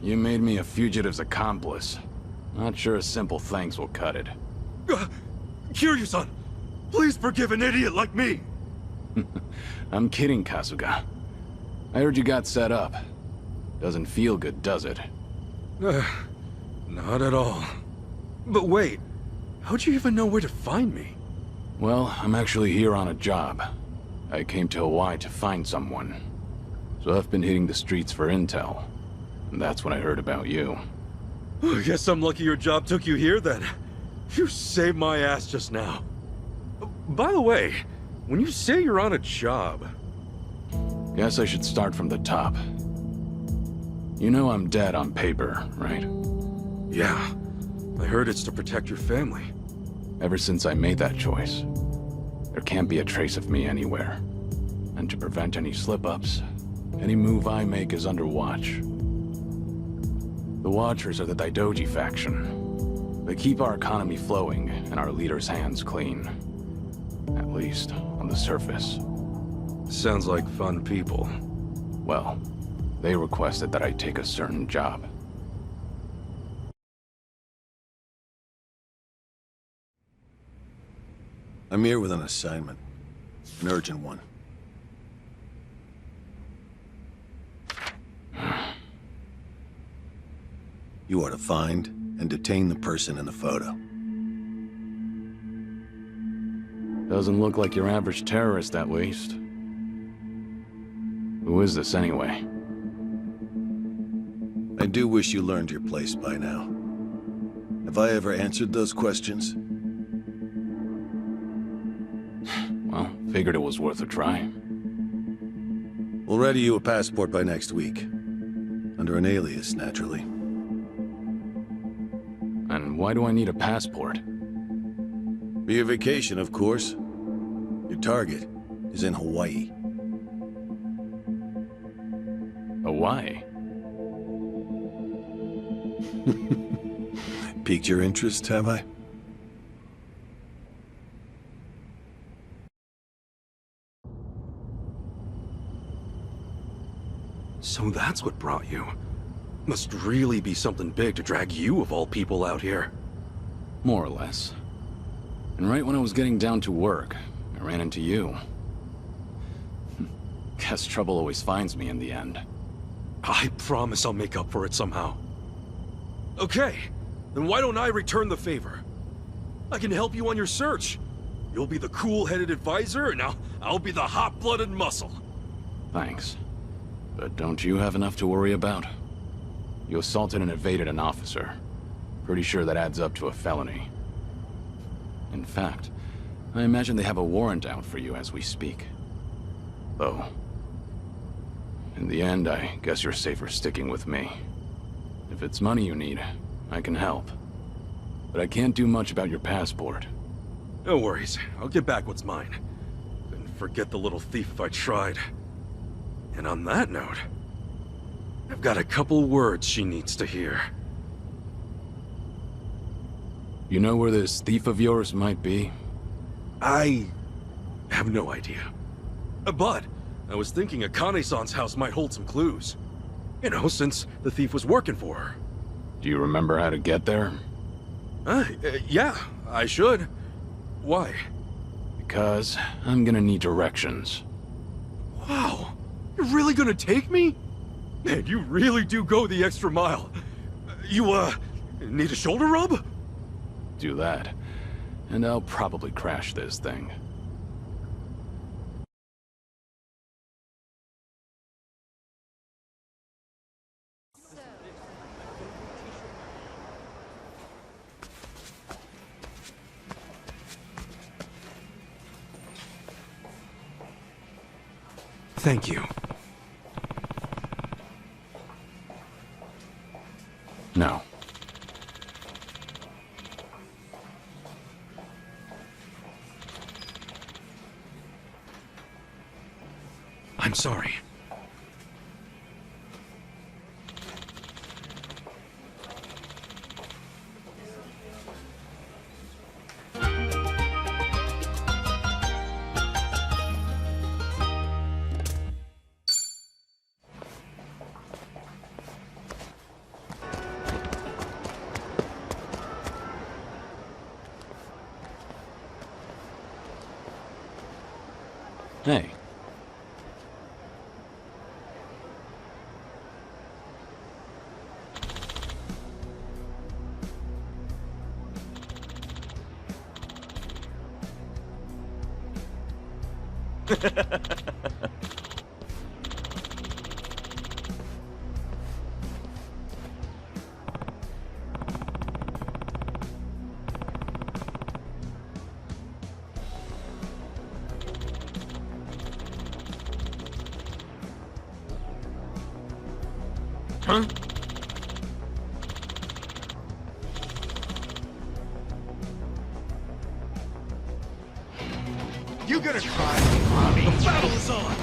[SPEAKER 21] You made me a fugitive's accomplice. Not sure a simple thanks will cut it.
[SPEAKER 5] Kiryu-san, please forgive an idiot like me!
[SPEAKER 21] I'm kidding, Kasuga. I heard you got set up. Doesn't feel good, does it?
[SPEAKER 5] Not at all. But wait, how'd you even know where to find me?
[SPEAKER 21] Well, I'm actually here on a job. I came to Hawaii to find someone. So I've been hitting the streets for intel. And that's when I heard about you.
[SPEAKER 5] I guess I'm lucky your job took you here then. You saved my ass just now. By the way, when you say you're on a job...
[SPEAKER 21] Guess I should start from the top. You know I'm dead on paper, right?
[SPEAKER 5] Yeah. I heard it's to protect your family.
[SPEAKER 21] Ever since I made that choice, there can't be a trace of me anywhere. And to prevent any slip-ups, any move I make is under watch. The Watchers are the Daidoji faction. They keep our economy flowing and our leaders' hands clean. At least, on the surface.
[SPEAKER 5] Sounds like fun people.
[SPEAKER 21] Well, they requested that I take a certain job.
[SPEAKER 4] I'm here with an assignment. An urgent one. You are to find and detain the person in the photo.
[SPEAKER 21] Doesn't look like your average terrorist, at least. Who is this, anyway?
[SPEAKER 4] I do wish you learned your place by now. Have I ever answered those questions?
[SPEAKER 21] Well, figured it was worth a try.
[SPEAKER 4] We'll ready you a passport by next week. Under an alias, naturally.
[SPEAKER 21] And why do I need a passport?
[SPEAKER 4] For your vacation, of course. Your target is in Hawaii.
[SPEAKER 21] Hawaii?
[SPEAKER 4] Piqued your interest, have I?
[SPEAKER 5] So that's what brought you. Must really be something big to drag you of all people out here.
[SPEAKER 21] More or less. And right when I was getting down to work, I ran into you. Guess trouble always finds me in the end.
[SPEAKER 5] I promise I'll make up for it somehow. Okay, then why don't I return the favor? I can help you on your search. You'll be the cool-headed advisor, and I'll be the hot-blooded muscle.
[SPEAKER 21] Thanks. But don't you have enough to worry about? You assaulted and evaded an officer. Pretty sure that adds up to a felony. In fact, I imagine they have a warrant out for you as we speak. Though, in the end, I guess you're safer sticking with me. If it's money you need, I can help. But I can't do much about your passport.
[SPEAKER 5] No worries. I'll get back what's mine. Couldn't forget the little thief if I tried. And on that note, I've got a couple words she needs to hear.
[SPEAKER 21] You know where this thief of yours might be?
[SPEAKER 5] I have no idea. But I was thinking Akane-san's house might hold some clues. You know, since the thief was working for her.
[SPEAKER 21] Do you remember how to get there?
[SPEAKER 6] Yeah, I should. Why?
[SPEAKER 8] Because I'm gonna need directions.
[SPEAKER 6] Wow, you're really gonna take me? Man, you really do go the extra mile. You, need a shoulder rub?
[SPEAKER 8] Do that, and I'll probably crash this thing.
[SPEAKER 6] Thank you.
[SPEAKER 8] No.
[SPEAKER 6] I'm sorry.
[SPEAKER 8] Hey.
[SPEAKER 6] Huh?
[SPEAKER 2] You gonna cry, Robbie? The battle is on!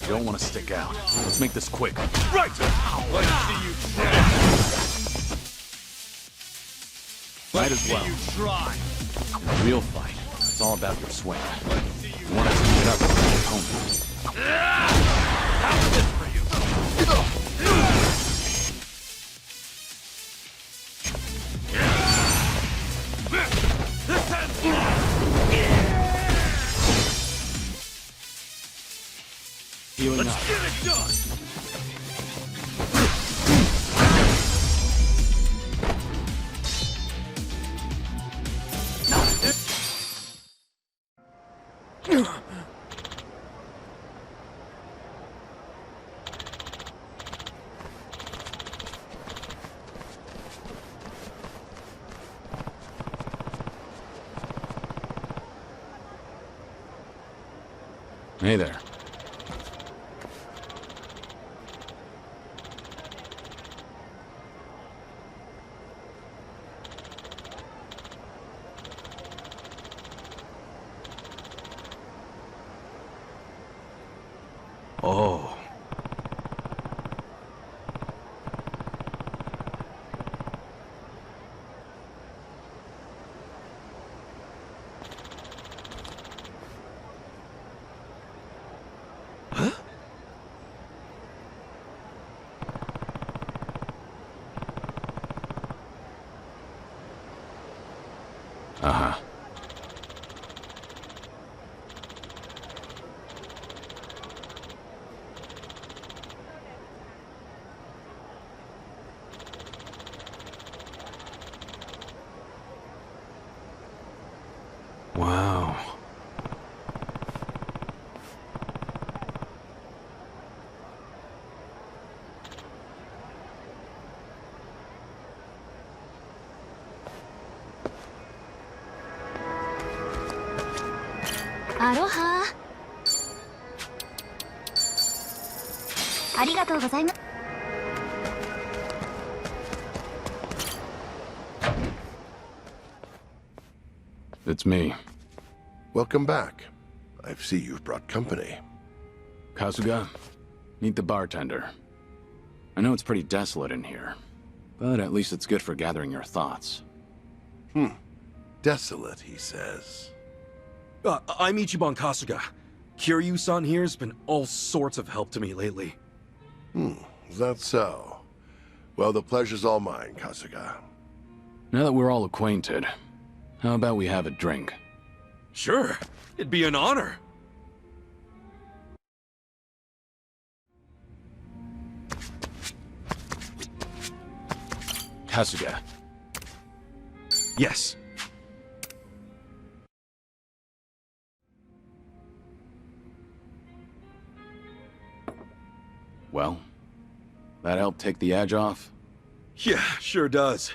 [SPEAKER 8] You don't want to stick out. Let's make this quick.
[SPEAKER 2] Right! Let's see you try!
[SPEAKER 8] Might as well.
[SPEAKER 2] You try!
[SPEAKER 8] In a real fight, it's all about your swing. You want to team it up with your opponent.
[SPEAKER 2] How's this for you?
[SPEAKER 8] Healing
[SPEAKER 2] Let's
[SPEAKER 8] up.
[SPEAKER 2] get it done!
[SPEAKER 8] Hey there.
[SPEAKER 6] Oh. Huh?
[SPEAKER 8] Uh-huh.
[SPEAKER 6] Wow.
[SPEAKER 19] Aloha. ありがとうございます。
[SPEAKER 8] It's me.
[SPEAKER 14] Welcome back. I see you've brought company.
[SPEAKER 8] Kasuga, meet the bartender. I know it's pretty desolate in here, but at least it's good for gathering your thoughts.
[SPEAKER 14] Desolate, he says.
[SPEAKER 5] I'm Ichiban Kasuga. Kiryu-san here's been all sorts of help to me lately.
[SPEAKER 14] Is that so? Well, the pleasure's all mine, Kasuga.
[SPEAKER 8] Now that we're all acquainted, how about we have a drink?
[SPEAKER 6] Sure, it'd be an honor.
[SPEAKER 8] Kasuga.
[SPEAKER 6] Yes.
[SPEAKER 8] Well, that help take the edge off?
[SPEAKER 6] Yeah, sure does.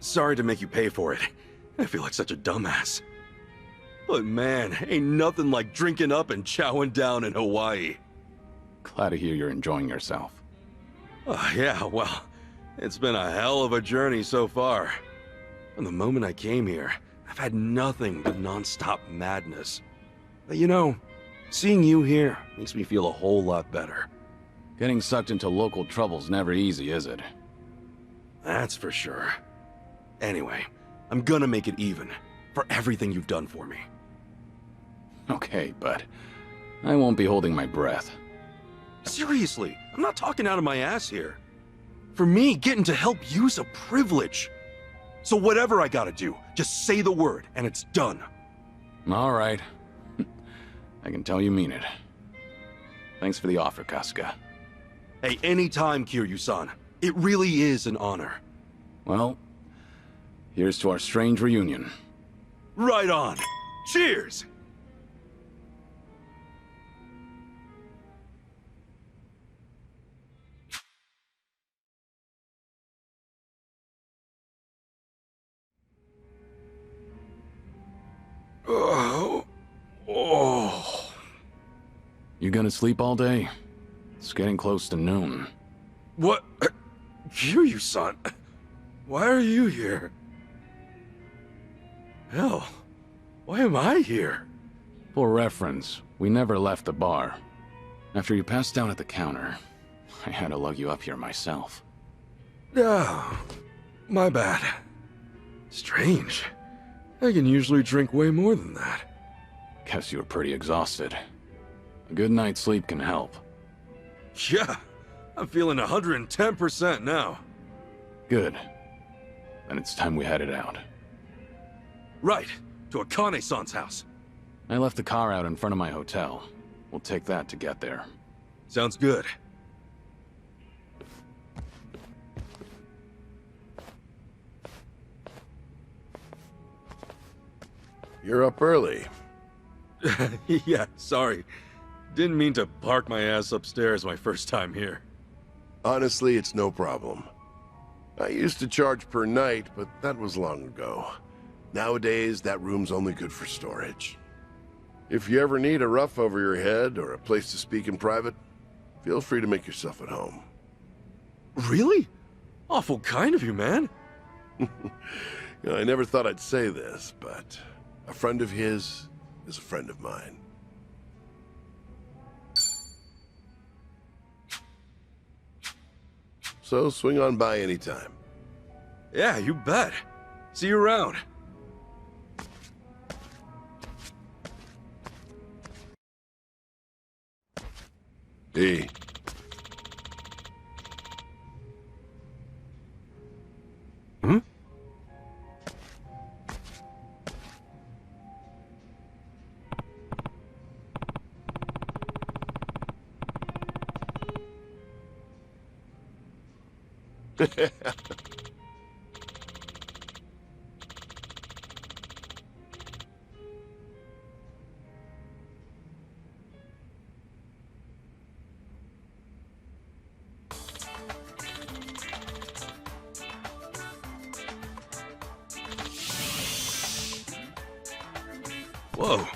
[SPEAKER 6] Sorry to make you pay for it. I feel like such a dumbass. But man, ain't nothing like drinking up and chowing down in Hawaii.
[SPEAKER 8] Glad to hear you're enjoying yourself.
[SPEAKER 6] Yeah, well, it's been a hell of a journey so far. From the moment I came here, I've had nothing but non-stop madness. But you know, seeing you here makes me feel a whole lot better.
[SPEAKER 8] Getting sucked into local trouble's never easy, is it?
[SPEAKER 6] That's for sure. Anyway, I'm gonna make it even, for everything you've done for me.
[SPEAKER 8] Okay, but I won't be holding my breath.
[SPEAKER 6] Seriously, I'm not talking out of my ass here. For me, getting to help you's a privilege. So whatever I gotta do, just say the word, and it's done.
[SPEAKER 8] All right. I can tell you mean it. Thanks for the offer, Kasuga.
[SPEAKER 6] Hey, anytime, Kiryu-san. It really is an honor.
[SPEAKER 8] Well, here's to our strange reunion.
[SPEAKER 6] Right on. Cheers!
[SPEAKER 8] Oh. You gonna sleep all day? It's getting close to noon.
[SPEAKER 6] What? Kiryu-san? Why are you here? Hell, why am I here?
[SPEAKER 8] For reference, we never left the bar. After you passed out at the counter, I had to lug you up here myself.
[SPEAKER 6] Oh, my bad. Strange. I can usually drink way more than that.
[SPEAKER 8] Guess you were pretty exhausted. A good night's sleep can help.
[SPEAKER 6] Yeah, I'm feeling 110% now.
[SPEAKER 8] Good. Then it's time we headed out.
[SPEAKER 6] Right, to Akane-san's house.
[SPEAKER 8] I left the car out in front of my hotel. We'll take that to get there.
[SPEAKER 6] Sounds good.
[SPEAKER 14] You're up early.
[SPEAKER 6] Yeah, sorry. Didn't mean to park my ass upstairs my first time here.
[SPEAKER 14] Honestly, it's no problem. I used to charge per night, but that was long ago. Nowadays, that room's only good for storage. If you ever need a roof over your head or a place to speak in private, feel free to make yourself at home.
[SPEAKER 6] Really? Awful kind of you, man.
[SPEAKER 14] You know, I never thought I'd say this, but a friend of his is a friend of mine. So swing on by anytime.
[SPEAKER 6] Yeah, you bet. See you around.
[SPEAKER 14] D.
[SPEAKER 6] Hmm? Whoa.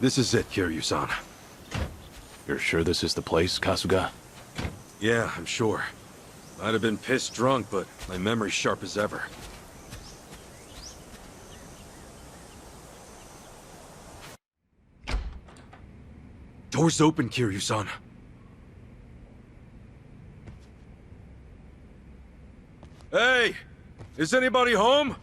[SPEAKER 5] This is it, Kiryu-san.
[SPEAKER 6] You're sure this is the place, Kasuga?
[SPEAKER 5] Yeah, I'm sure. Might have been pissed drunk, but my memory's sharp as ever. Door's open, Kiryu-san. Hey! Is anybody home?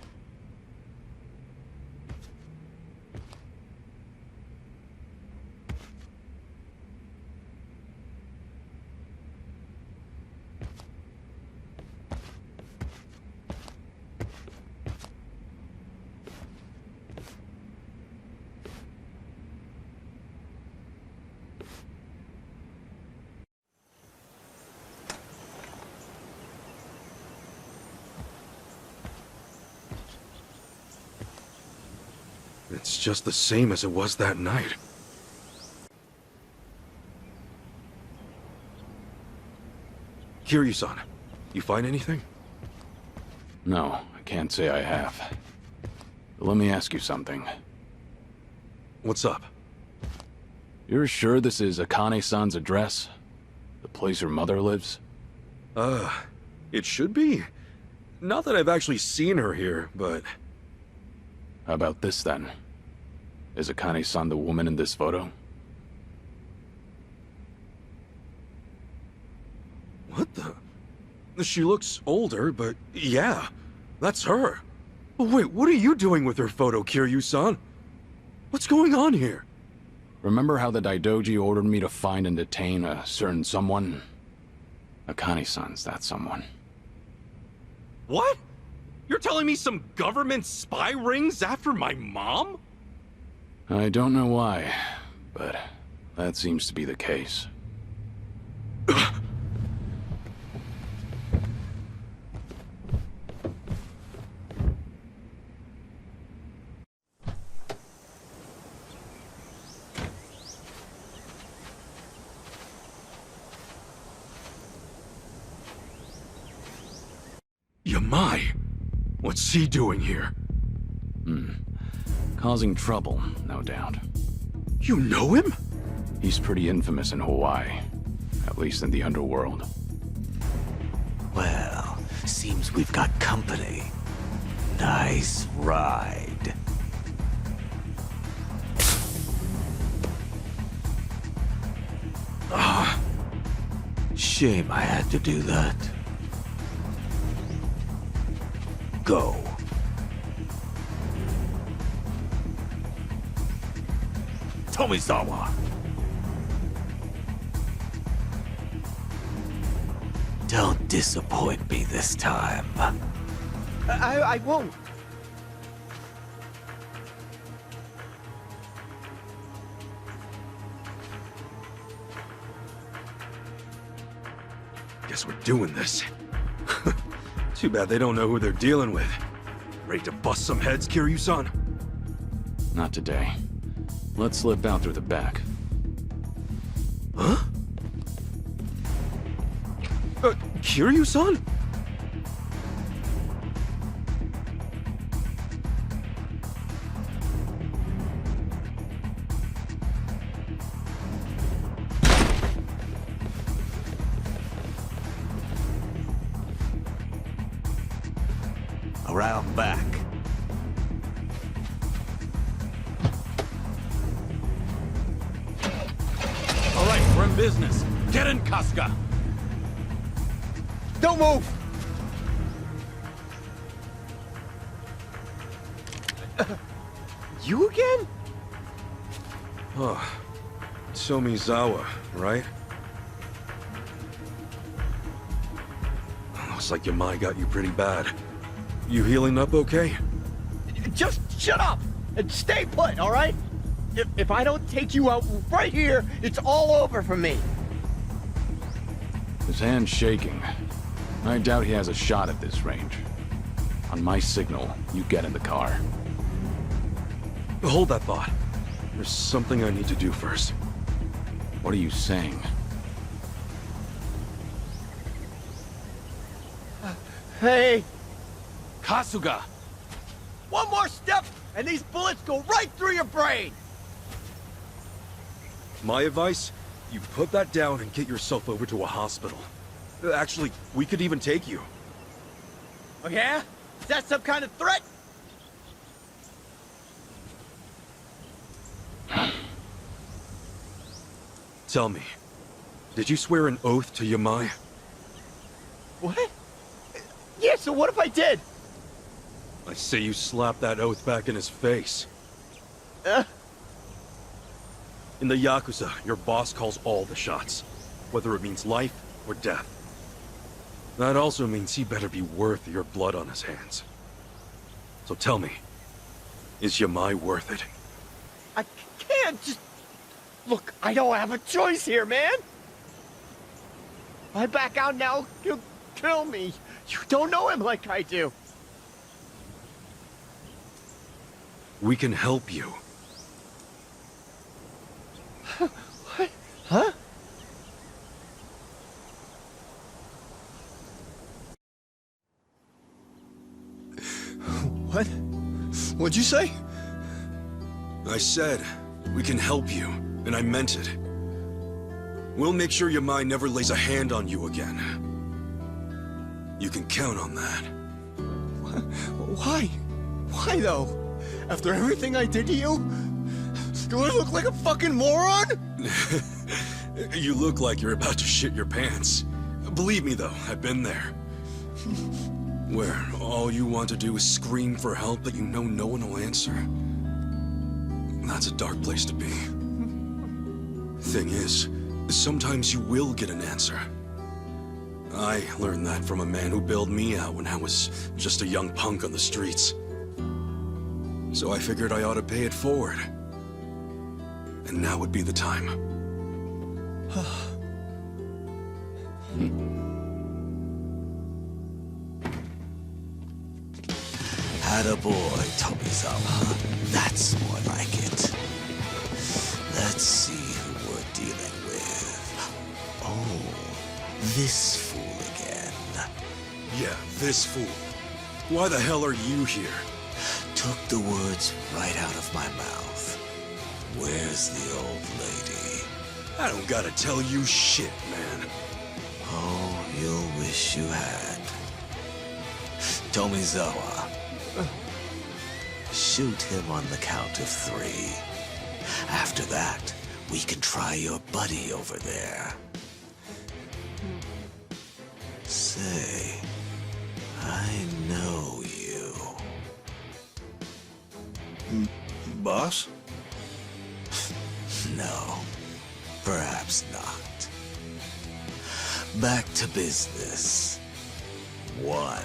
[SPEAKER 5] It's just the same as it was that night. Kiryu-san, you find anything?
[SPEAKER 6] No, I can't say I have. But let me ask you something.
[SPEAKER 5] What's up?
[SPEAKER 6] You're sure this is Akane-san's address? The place her mother lives?
[SPEAKER 5] It should be. Not that I've actually seen her here, but...
[SPEAKER 6] How about this, then? Is Akane-san the woman in this photo?
[SPEAKER 5] What the? She looks older, but yeah, that's her. Wait, what are you doing with her photo, Kiryu-san? What's going on here?
[SPEAKER 6] Remember how the Daidoji ordered me to find and detain a certain someone? Akane-san's that someone.
[SPEAKER 5] What? You're telling me some government spy rings after my mom?
[SPEAKER 6] I don't know why, but that seems to be the case.
[SPEAKER 5] Yamai! What's he doing here?
[SPEAKER 6] Causing trouble, no doubt.
[SPEAKER 5] You know him?
[SPEAKER 6] He's pretty infamous in Hawaii, at least in the underworld.
[SPEAKER 16] Well, seems we've got company. Nice ride. Shame I had to do that. Go. Tomizawa. Don't disappoint me this time.
[SPEAKER 17] I won't.
[SPEAKER 5] Guess we're doing this. Too bad they don't know who they're dealing with. Ready to bust some heads, Kiryu-san?
[SPEAKER 6] Not today. Let's slip out through the back.
[SPEAKER 5] Huh? Kiryu-san?
[SPEAKER 16] Around back.
[SPEAKER 11] All right, we're in business. Get in, Kasuga.
[SPEAKER 17] Don't move! You again?
[SPEAKER 5] Oh, Tomizawa, right? Looks like Yamai got you pretty bad. You healing up okay?
[SPEAKER 17] Just shut up and stay put, all right? If I don't take you out right here, it's all over for me.
[SPEAKER 6] His hand's shaking. I doubt he has a shot at this range. On my signal, you get in the car.
[SPEAKER 5] Hold that thought. There's something I need to do first.
[SPEAKER 6] What are you saying?
[SPEAKER 17] Hey!
[SPEAKER 11] Kasuga!
[SPEAKER 17] One more step, and these bullets go right through your brain!
[SPEAKER 6] My advice? You put that down and get yourself over to a hospital. Actually, we could even take you.
[SPEAKER 18] Oh yeah? Is that some kind of threat?
[SPEAKER 6] Tell me, did you swear an oath to Yamai?
[SPEAKER 18] What? Yeah, so what if I did?
[SPEAKER 6] I say you slap that oath back in his face. In the Yakuza, your boss calls all the shots, whether it means life or death. That also means he better be worth your blood on his hands. So tell me, is Yamai worth it?
[SPEAKER 18] I can't just... Look, I don't have a choice here, man! If I back out now, he'll kill me. You don't know him like I do.
[SPEAKER 6] We can help you.
[SPEAKER 18] What? Huh?
[SPEAKER 5] What? What'd you say? I said, we can help you, and I meant it. We'll make sure Yamai never lays a hand on you again. You can count on that.
[SPEAKER 18] Why? Why though? After everything I did to you? Do I look like a fucking moron?
[SPEAKER 5] You look like you're about to shit your pants. Believe me though, I've been there. Where all you want to do is scream for help, but you know no one will answer. That's a dark place to be. Thing is, sometimes you will get an answer. I learned that from a man who bailed me out when I was just a young punk on the streets. So I figured I ought to pay it forward. And now would be the time.
[SPEAKER 16] Attaboy, Tomizawa. That's more like it. Let's see who we're dealing with. Oh, this fool again.
[SPEAKER 5] Yeah, this fool. Why the hell are you here?
[SPEAKER 16] Took the words right out of my mouth. Where's the old lady?
[SPEAKER 5] I don't gotta tell you shit, man.
[SPEAKER 16] Oh, you'll wish you had. Tomizawa. Shoot him on the count of 3. After that, we can try your buddy over there. Say, I know you.
[SPEAKER 5] Boss?
[SPEAKER 16] No, perhaps not. Back to business. 1.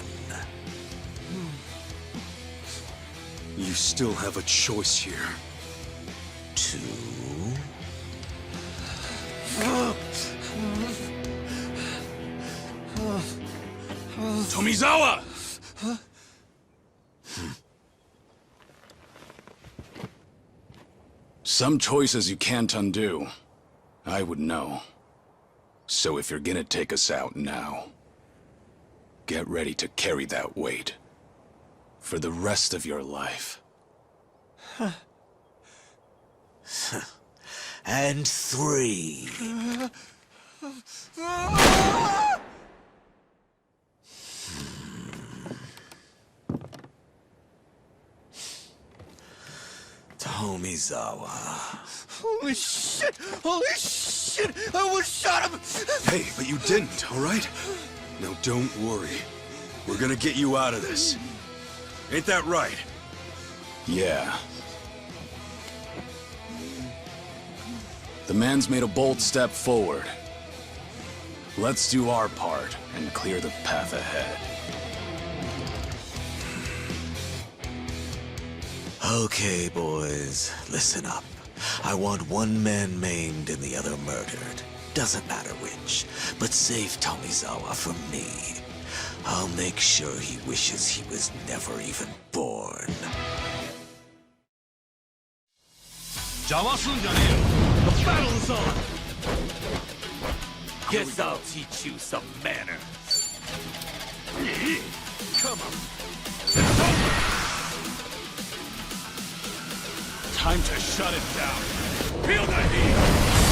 [SPEAKER 5] You still have a choice here.
[SPEAKER 16] 2.
[SPEAKER 5] Tomizawa!
[SPEAKER 13] Some choices you can't undo. I would know. So if you're gonna take us out now, get ready to carry that weight. For the rest of your life.
[SPEAKER 16] And 3. Tomizawa.
[SPEAKER 18] Holy shit! Holy shit! I almost shot him!
[SPEAKER 5] Hey, but you didn't, all right? Now don't worry. We're gonna get you out of this. Ain't that right?
[SPEAKER 13] Yeah. The man's made a bold step forward. Let's do our part and clear the path ahead.
[SPEAKER 16] Okay, boys, listen up. I want one man maimed and the other murdered. Doesn't matter which, but save Tomizawa from me. I'll make sure he wishes he was never even born.
[SPEAKER 3] The battle is on! Guess I'll teach you some manners. Come on. It's over! Time to shut it down. Feel the heat!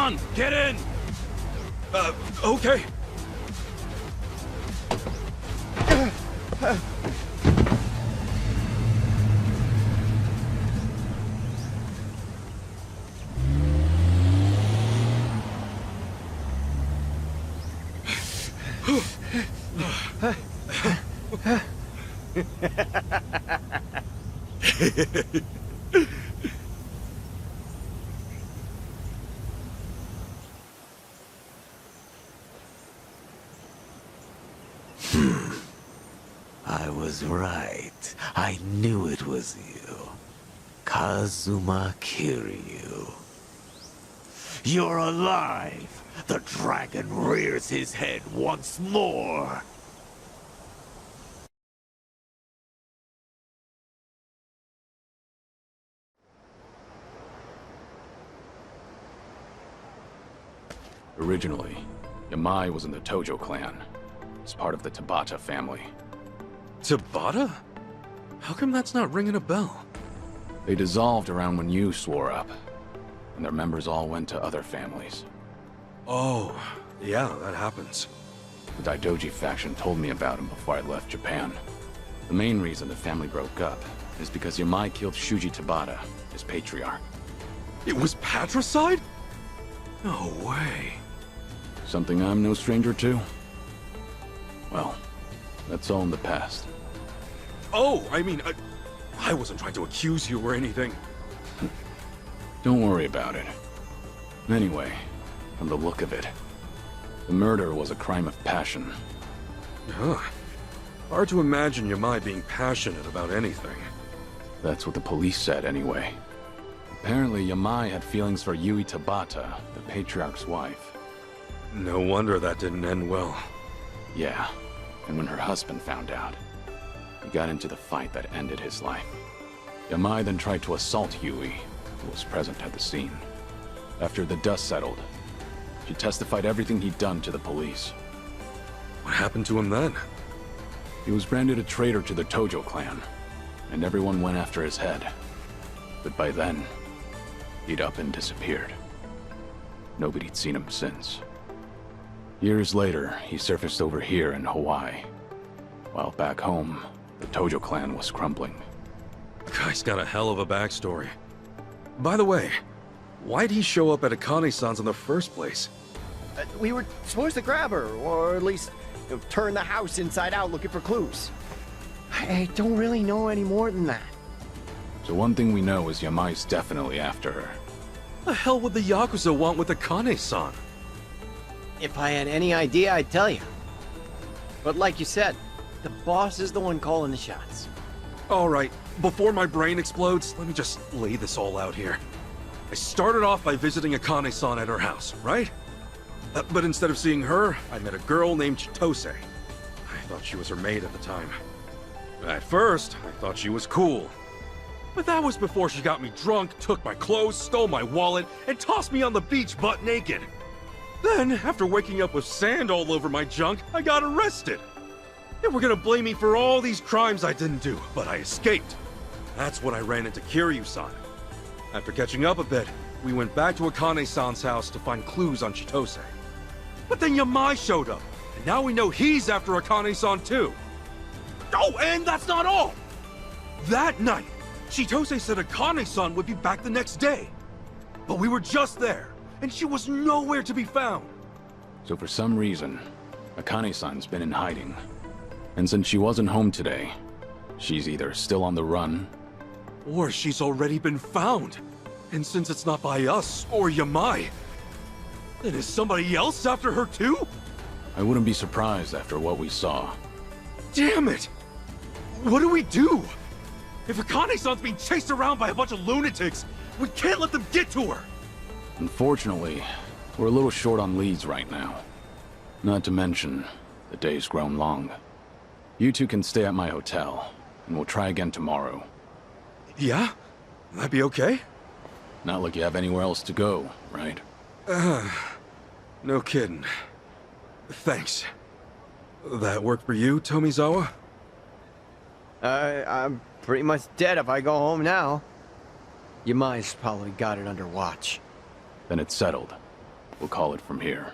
[SPEAKER 6] on, get in!
[SPEAKER 5] Okay.
[SPEAKER 16] I was right. I knew it was you. Kazuma Kiryu. You're alive! The dragon rears his head once more!
[SPEAKER 13] Originally, Yamai was in the Tojo clan. It's part of the Tabata family.
[SPEAKER 5] Tabata? How come that's not ringing a bell?
[SPEAKER 13] They dissolved around when you swore up, and their members all went to other families.
[SPEAKER 5] Oh, yeah, that happens.
[SPEAKER 13] The Daidoji faction told me about him before I left Japan. The main reason the family broke up is because Yamai killed Shuji Tabata, his patriarch.
[SPEAKER 5] It was patricide? No way.
[SPEAKER 13] Something I'm no stranger to? Well, that's all in the past.
[SPEAKER 5] Oh, I mean, I wasn't trying to accuse you or anything.
[SPEAKER 13] Don't worry about it. Anyway, from the look of it, the murder was a crime of passion.
[SPEAKER 5] Huh. Hard to imagine Yamai being passionate about anything.
[SPEAKER 13] That's what the police said anyway. Apparently, Yamai had feelings for Yui Tabata, the patriarch's wife.
[SPEAKER 5] No wonder that didn't end well.
[SPEAKER 13] Yeah, and when her husband found out, he got into the fight that ended his life. Yamai then tried to assault Yui, who was present at the scene. After the dust settled, she testified everything he'd done to the police.
[SPEAKER 5] What happened to him then?
[SPEAKER 13] He was branded a traitor to the Tojo clan, and everyone went after his head. But by then, he'd up and disappeared. Nobody'd seen him since. Years later, he surfaced over here in Hawaii. While back home, the Tojo clan was crumbling.
[SPEAKER 5] The guy's got a hell of a backstory. By the way, why'd he show up at Akane-san's in the first place?
[SPEAKER 17] We were supposed to grab her, or at least turn the house inside out looking for clues. I don't really know any more than that.
[SPEAKER 13] So one thing we know is Yamai's definitely after her.
[SPEAKER 5] The hell would the Yakuza want with Akane-san?
[SPEAKER 17] If I had any idea, I'd tell you. But like you said, the boss is the one calling the shots.
[SPEAKER 5] All right, before my brain explodes, let me just lay this all out here. I started off by visiting Akane-san at her house, right? But instead of seeing her, I met a girl named Chitose. I thought she was her maid at the time. At first, I thought she was cool. But that was before she got me drunk, took my clothes, stole my wallet, and tossed me on the beach butt naked. Then, after waking up with sand all over my junk, I got arrested. They were gonna blame me for all these crimes I didn't do, but I escaped. That's when I ran into Kiryu-san. After catching up a bit, we went back to Akane-san's house to find clues on Chitose. But then Yamai showed up, and now we know he's after Akane-san too. Oh, and that's not all! That night, Chitose said Akane-san would be back the next day. But we were just there, and she was nowhere to be found.
[SPEAKER 13] So for some reason, Akane-san's been in hiding. And since she wasn't home today, she's either still on the run,
[SPEAKER 5] or she's already been found. And since it's not by us or Yamai, then is somebody else after her too?
[SPEAKER 13] I wouldn't be surprised after what we saw.
[SPEAKER 5] Damn it! What do we do? If Akane-san's being chased around by a bunch of lunatics, we can't let them get to her!
[SPEAKER 13] Unfortunately, we're a little short on leads right now. Not to mention, the day's grown long. You two can stay at my hotel, and we'll try again tomorrow.
[SPEAKER 5] Yeah? That'd be okay?
[SPEAKER 13] Not like you have anywhere else to go, right?
[SPEAKER 5] No kidding. Thanks. That work for you, Tomizawa?
[SPEAKER 17] I'm pretty much dead if I go home now. Yamai's probably got it under watch.
[SPEAKER 13] Then it's settled.
[SPEAKER 8] We'll call it from here.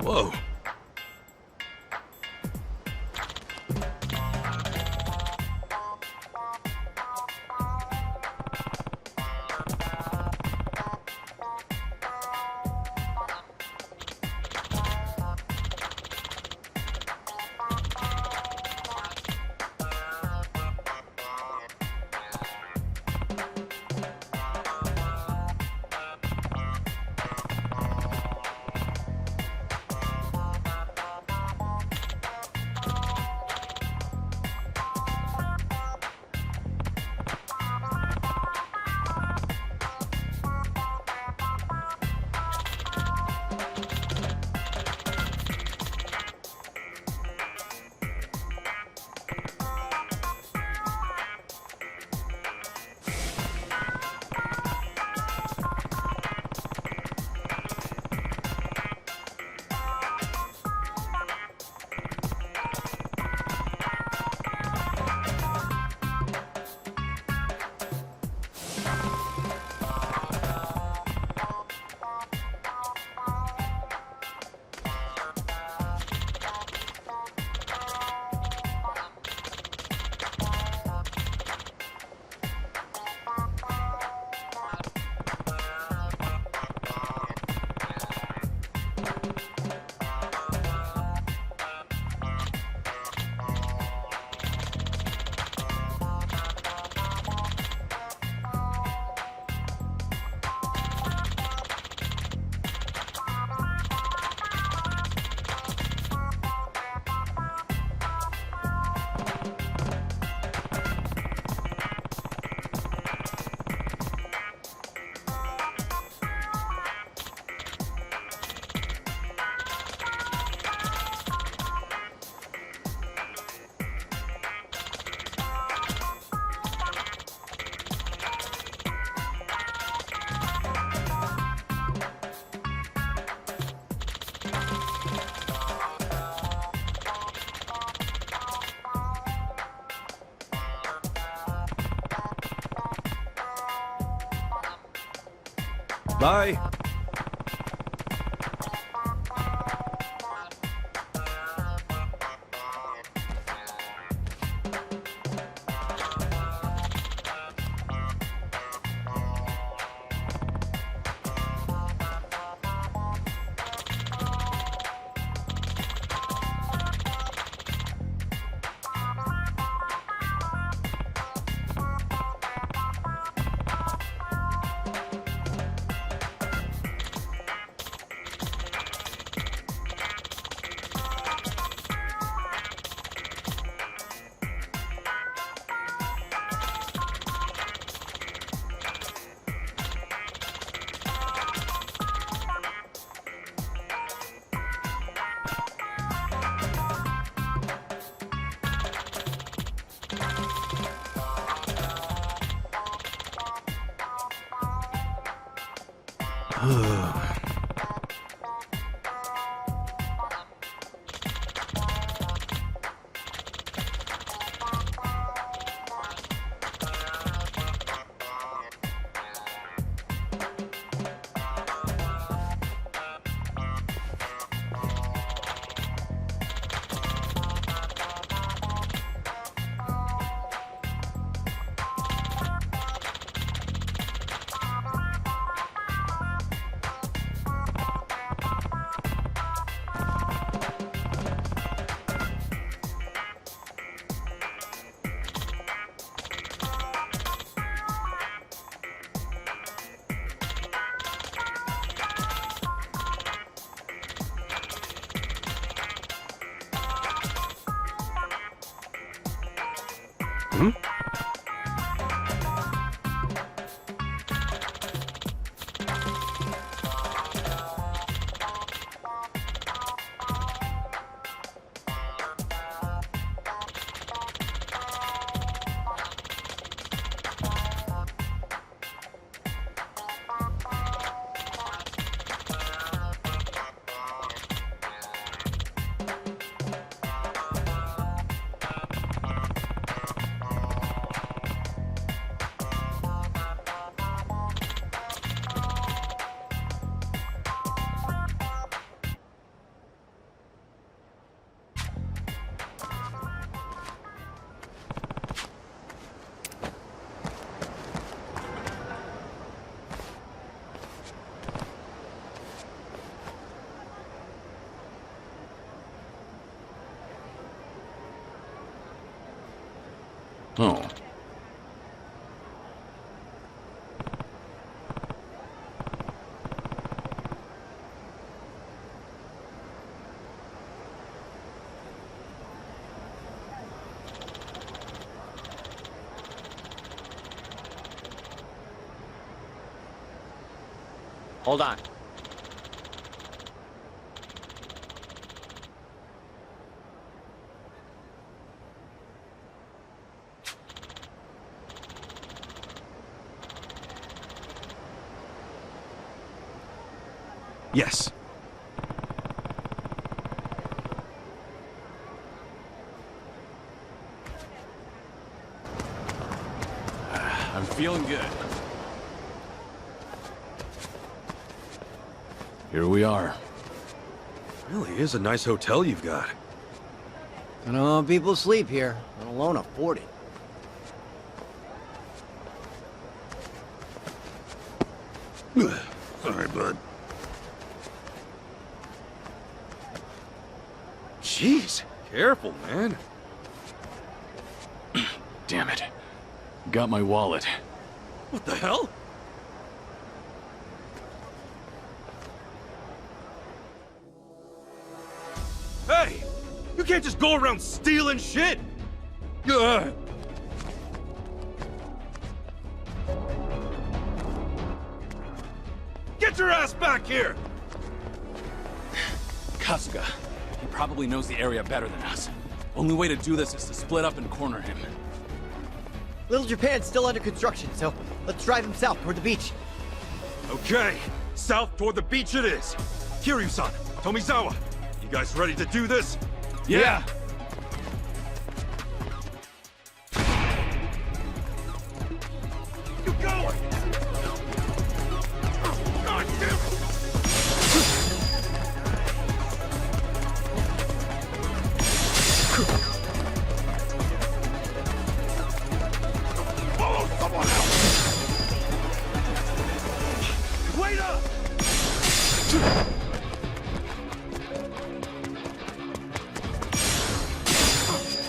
[SPEAKER 5] Whoa.
[SPEAKER 6] Bye.
[SPEAKER 13] Oh.
[SPEAKER 17] Hold on.
[SPEAKER 6] Yes.
[SPEAKER 13] I'm feeling good. Here we are.
[SPEAKER 6] Really is a nice hotel you've got.
[SPEAKER 17] I don't know people sleep here, let alone afford it.
[SPEAKER 14] Sorry, bud.
[SPEAKER 6] Jeez, careful, man.
[SPEAKER 13] Damn it. Got my wallet.
[SPEAKER 6] What the hell? Hey! You can't just go around stealing shit! Ugh. Get your ass back here!
[SPEAKER 13] Kasuga. He probably knows the area better than us. Only way to do this is to split up and corner him.
[SPEAKER 17] Little Japan's still under construction, so let's drive him south toward the beach.
[SPEAKER 6] Okay, south toward the beach it is. Kiryu-san, Tomizawa, you guys ready to do this?
[SPEAKER 13] Yeah.
[SPEAKER 6] You going? God damn it! Follow someone else! Wait up!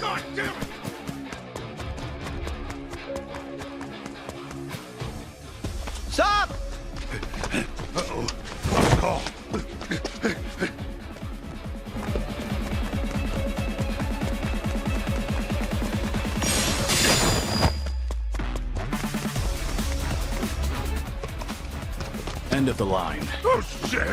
[SPEAKER 6] God damn it!
[SPEAKER 17] Stop!
[SPEAKER 6] Uh-oh. Tough call.
[SPEAKER 13] End of the line.
[SPEAKER 6] Oh, shit!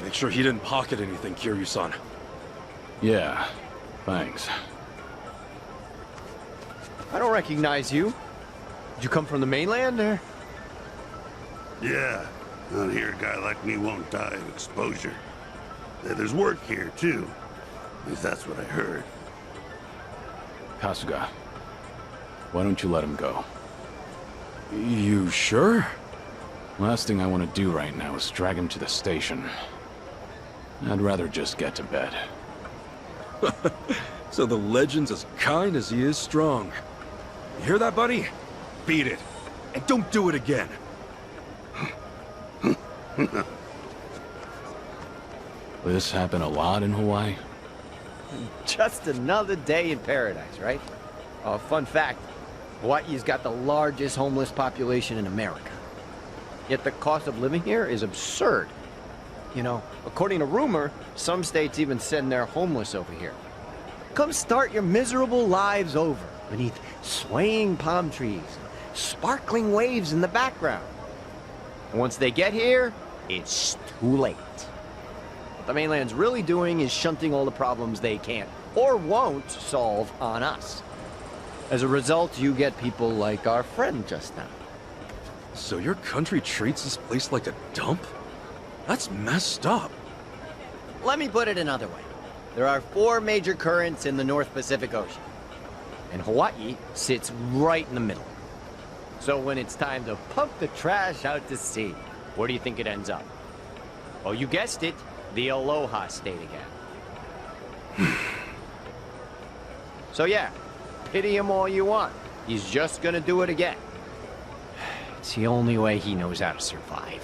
[SPEAKER 6] Make sure he didn't pocket anything, Kiryu-san.
[SPEAKER 13] Yeah, thanks.
[SPEAKER 17] I don't recognize you. Did you come from the mainland, or?
[SPEAKER 14] Yeah. Out here, a guy like me won't die of exposure. There's work here, too. At least that's what I heard.
[SPEAKER 13] Kasuga, why don't you let him go?
[SPEAKER 6] You sure?
[SPEAKER 13] Last thing I want to do right now is drag him to the station. I'd rather just get to bed.
[SPEAKER 6] So the legend's as kind as he is strong. You hear that, buddy? Beat it. And don't do it again.
[SPEAKER 13] This happened a lot in Hawaii?
[SPEAKER 17] Just another day in paradise, right? Oh, fun fact, Hawaii's got the largest homeless population in America. Yet the cost of living here is absurd. You know, according to rumor, some states even send their homeless over here. Come start your miserable lives over beneath swaying palm trees, sparkling waves in the background. And once they get here, it's too late. What the mainland's really doing is shunting all the problems they can't or won't solve on us. As a result, you get people like our friend just now.
[SPEAKER 6] So your country treats this place like a dump? That's messed up.
[SPEAKER 17] Let me put it another way. There are 4 major currents in the North Pacific Ocean, and Hawaii sits right in the middle. So when it's time to pump the trash out to sea, where do you think it ends up? Oh, you guessed it, the Aloha State again. So yeah, pity him all you want. He's just gonna do it again. It's the only way he knows how to survive.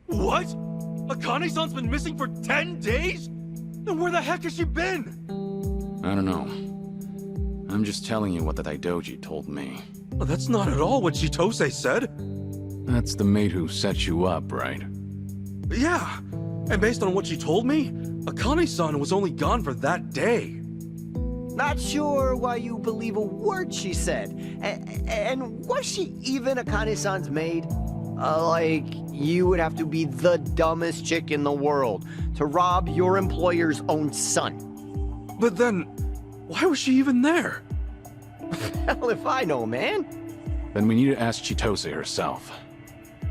[SPEAKER 2] What? Akane-san's been missing for 10 days? Then where the heck has she been?
[SPEAKER 13] I don't know. I'm just telling you what the Daidoji told me.
[SPEAKER 6] Well, that's not at all what Chitose said.
[SPEAKER 13] That's the maid who set you up, right?
[SPEAKER 6] Yeah, and based on what she told me, Akane-san was only gone for that day.
[SPEAKER 17] Not sure why you believe a word she said. And was she even Akane-san's maid? Like, you would have to be the dumbest chick in the world to rob your employer's own son.
[SPEAKER 6] But then, why was she even there?
[SPEAKER 17] Hell if I know, man.
[SPEAKER 13] Then we need to ask Chitose herself.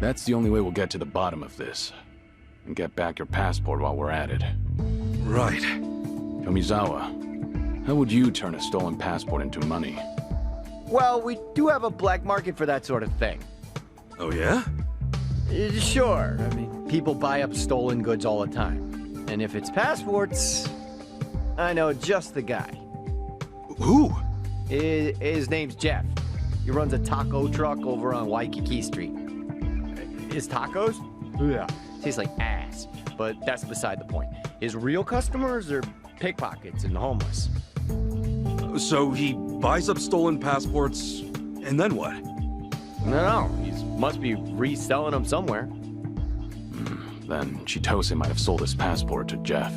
[SPEAKER 13] That's the only way we'll get to the bottom of this. And get back your passport while we're at it.
[SPEAKER 6] Right.
[SPEAKER 13] Tomizawa, how would you turn a stolen passport into money?
[SPEAKER 17] Well, we do have a black market for that sort of thing.
[SPEAKER 6] Oh yeah?
[SPEAKER 17] Sure. I mean, people buy up stolen goods all the time. And if it's passports, I know just the guy.
[SPEAKER 6] Who?
[SPEAKER 17] His name's Jeff. He runs a taco truck over on Waikiki Street. His tacos? Yeah. Tastes like ass, but that's beside the point. His real customers are pickpockets and homeless.
[SPEAKER 6] So he buys up stolen passports, and then what?
[SPEAKER 17] No, he must be reselling them somewhere.
[SPEAKER 13] Then Chitose might have sold his passport to Jeff.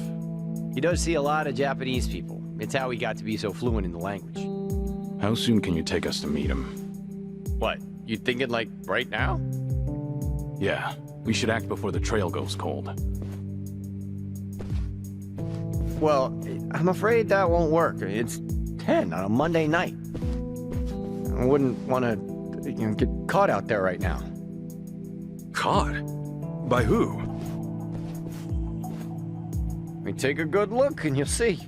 [SPEAKER 17] He does see a lot of Japanese people. It's how he got to be so fluent in the language.
[SPEAKER 13] How soon can you take us to meet him?
[SPEAKER 17] What, you thinking like right now?
[SPEAKER 13] Yeah, we should act before the trail goes cold.
[SPEAKER 17] Well, I'm afraid that won't work. It's 10 on a Monday night. I wouldn't want to, get caught out there right now.
[SPEAKER 6] Caught? By who?
[SPEAKER 17] I mean, take a good look and you'll see.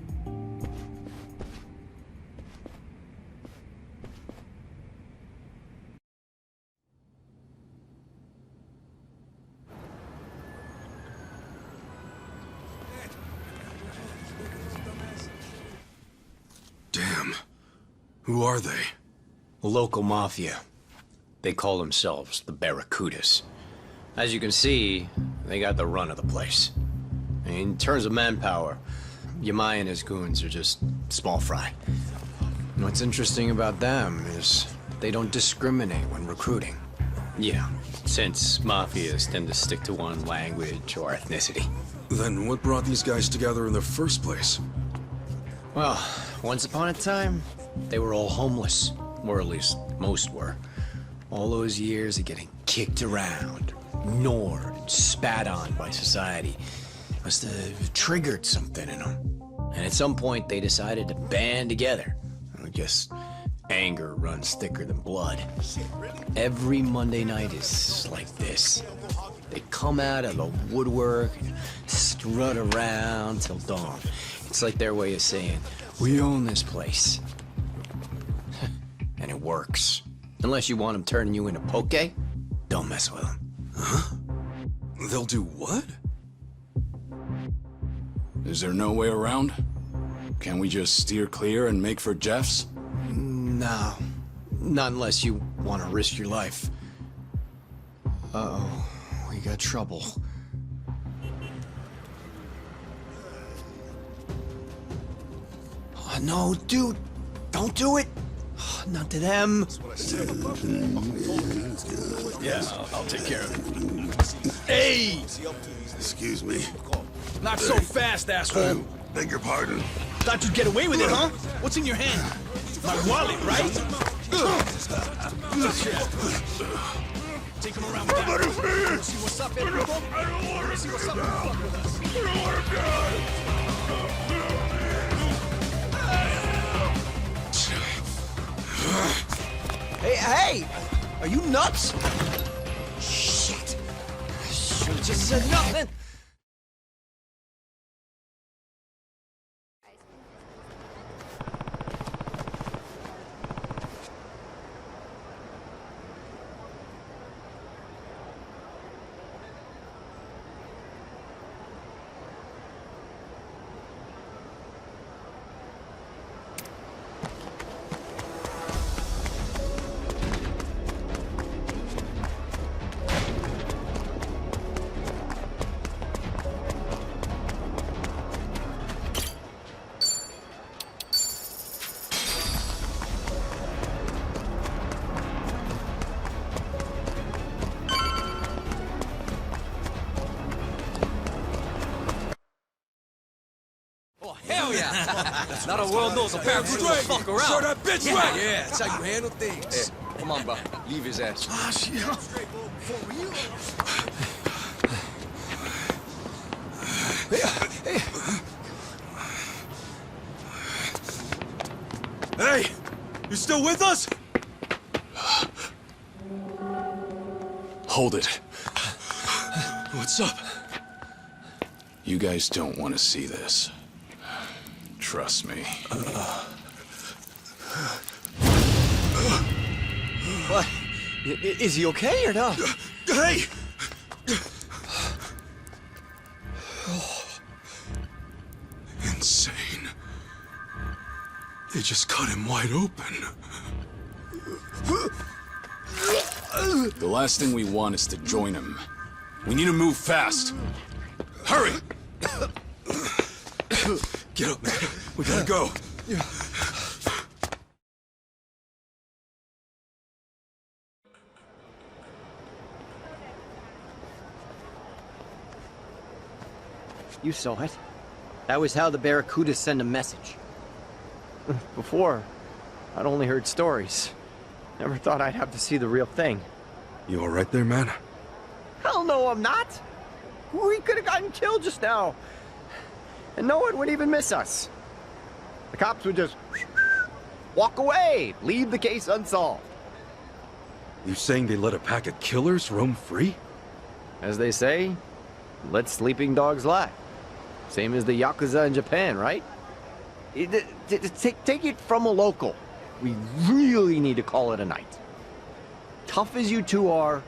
[SPEAKER 5] Damn. Who are they?
[SPEAKER 16] Local mafia. They call themselves the Barracudas. As you can see, they got the run of the place. In terms of manpower, Yamai and his goons are just small fry. What's interesting about them is they don't discriminate when recruiting. Yeah, since mafias tend to stick to one language or ethnicity.
[SPEAKER 5] Then what brought these guys together in the first place?
[SPEAKER 16] Well, once upon a time, they were all homeless. Or at least, most were. All those years of getting kicked around, ignored, and spat on by society must have triggered something in them. And at some point, they decided to band together. I guess anger runs thicker than blood. Every Monday night is like this. They come out of the woodwork and strut around till dawn. It's like their way of saying, we own this place. And it works. Unless you want them turning you into poke, don't mess with them.
[SPEAKER 5] Huh? They'll do what?
[SPEAKER 13] Is there no way around? Can we just steer clear and make for Jeff's?
[SPEAKER 16] No. Not unless you want to risk your life. Uh-oh. We got trouble. No, dude. Don't do it. Not to them.
[SPEAKER 10] Yeah, I'll take care of it. Hey!
[SPEAKER 14] Excuse me.
[SPEAKER 10] Not so fast, asshole.
[SPEAKER 14] Beg your pardon?
[SPEAKER 10] Thought you'd get away with it, huh? What's in your hand? My wallet, right? Take him around with that. See what's up, everyone? I don't want to see what's up. I don't want to
[SPEAKER 16] Hey! Are you nuts? Shit! I should've just said nothing.
[SPEAKER 12] Hell yeah! Not a world knows a barracuda will fuck around.
[SPEAKER 10] Show that bitch right!
[SPEAKER 12] Yeah, that's how you handle things. Hey, come on, bro. Leave his ass.
[SPEAKER 10] Ah, shit.
[SPEAKER 2] Hey! You still with us?
[SPEAKER 13] Hold it.
[SPEAKER 2] What's up?
[SPEAKER 13] You guys don't want to see this. Trust me.
[SPEAKER 16] What? Is he okay or not?
[SPEAKER 2] Hey! Insane. They just cut him wide open.
[SPEAKER 13] The last thing we want is to join him. We need to move fast. Hurry!
[SPEAKER 2] Get up, man. We gotta go.
[SPEAKER 17] You saw it. That was how the Barracudas send a message. Before, I'd only heard stories. Never thought I'd have to see the real thing.
[SPEAKER 5] You all right there, man?
[SPEAKER 17] Hell no, I'm not! We could have gotten killed just now. And no one would even miss us. The cops would just walk away, leave the case unsolved.
[SPEAKER 5] You saying they let a pack of killers roam free?
[SPEAKER 17] As they say, let sleeping dogs lie. Same as the Yakuza in Japan, right? Take it from a local. We really need to call it a night. Tough as you two are,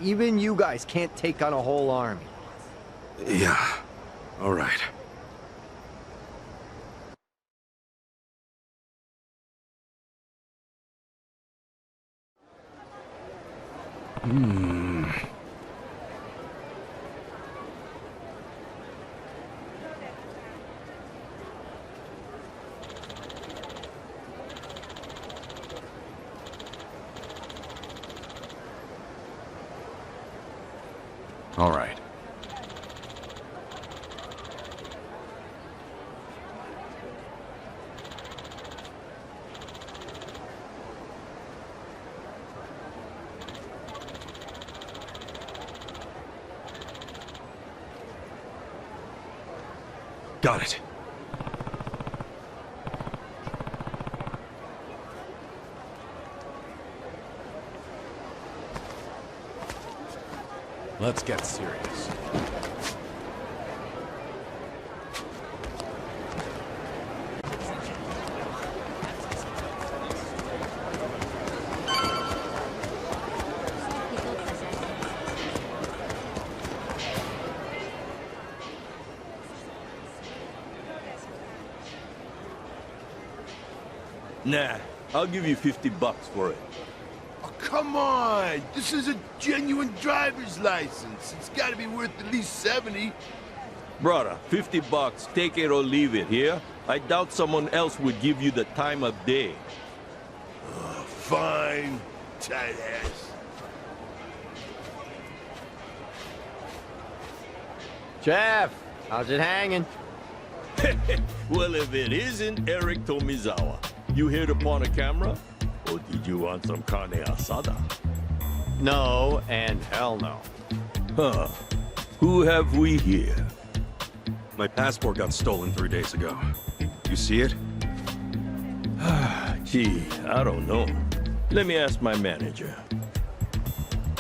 [SPEAKER 17] even you guys can't take on a whole army.
[SPEAKER 5] Yeah. All right.
[SPEAKER 8] All right.
[SPEAKER 5] Got it.
[SPEAKER 8] Let's get serious.
[SPEAKER 11] Nah, I'll give you $50 for it.
[SPEAKER 14] Oh, come on! This is a genuine driver's license. It's gotta be worth at least 70.
[SPEAKER 20] Brother, $50, take it or leave it, here? I doubt someone else would give you the time of day.
[SPEAKER 14] Fine, tight ass.
[SPEAKER 17] Jeff, how's it hanging?
[SPEAKER 20] Well, if it isn't Eric Tomizawa, you hit upon a camera? Or did you want some carne asada?
[SPEAKER 17] No, and hell no.
[SPEAKER 20] Huh. Who have we here?
[SPEAKER 5] My passport got stolen 3 days ago. You see it?
[SPEAKER 20] Gee, I don't know. Let me ask my manager.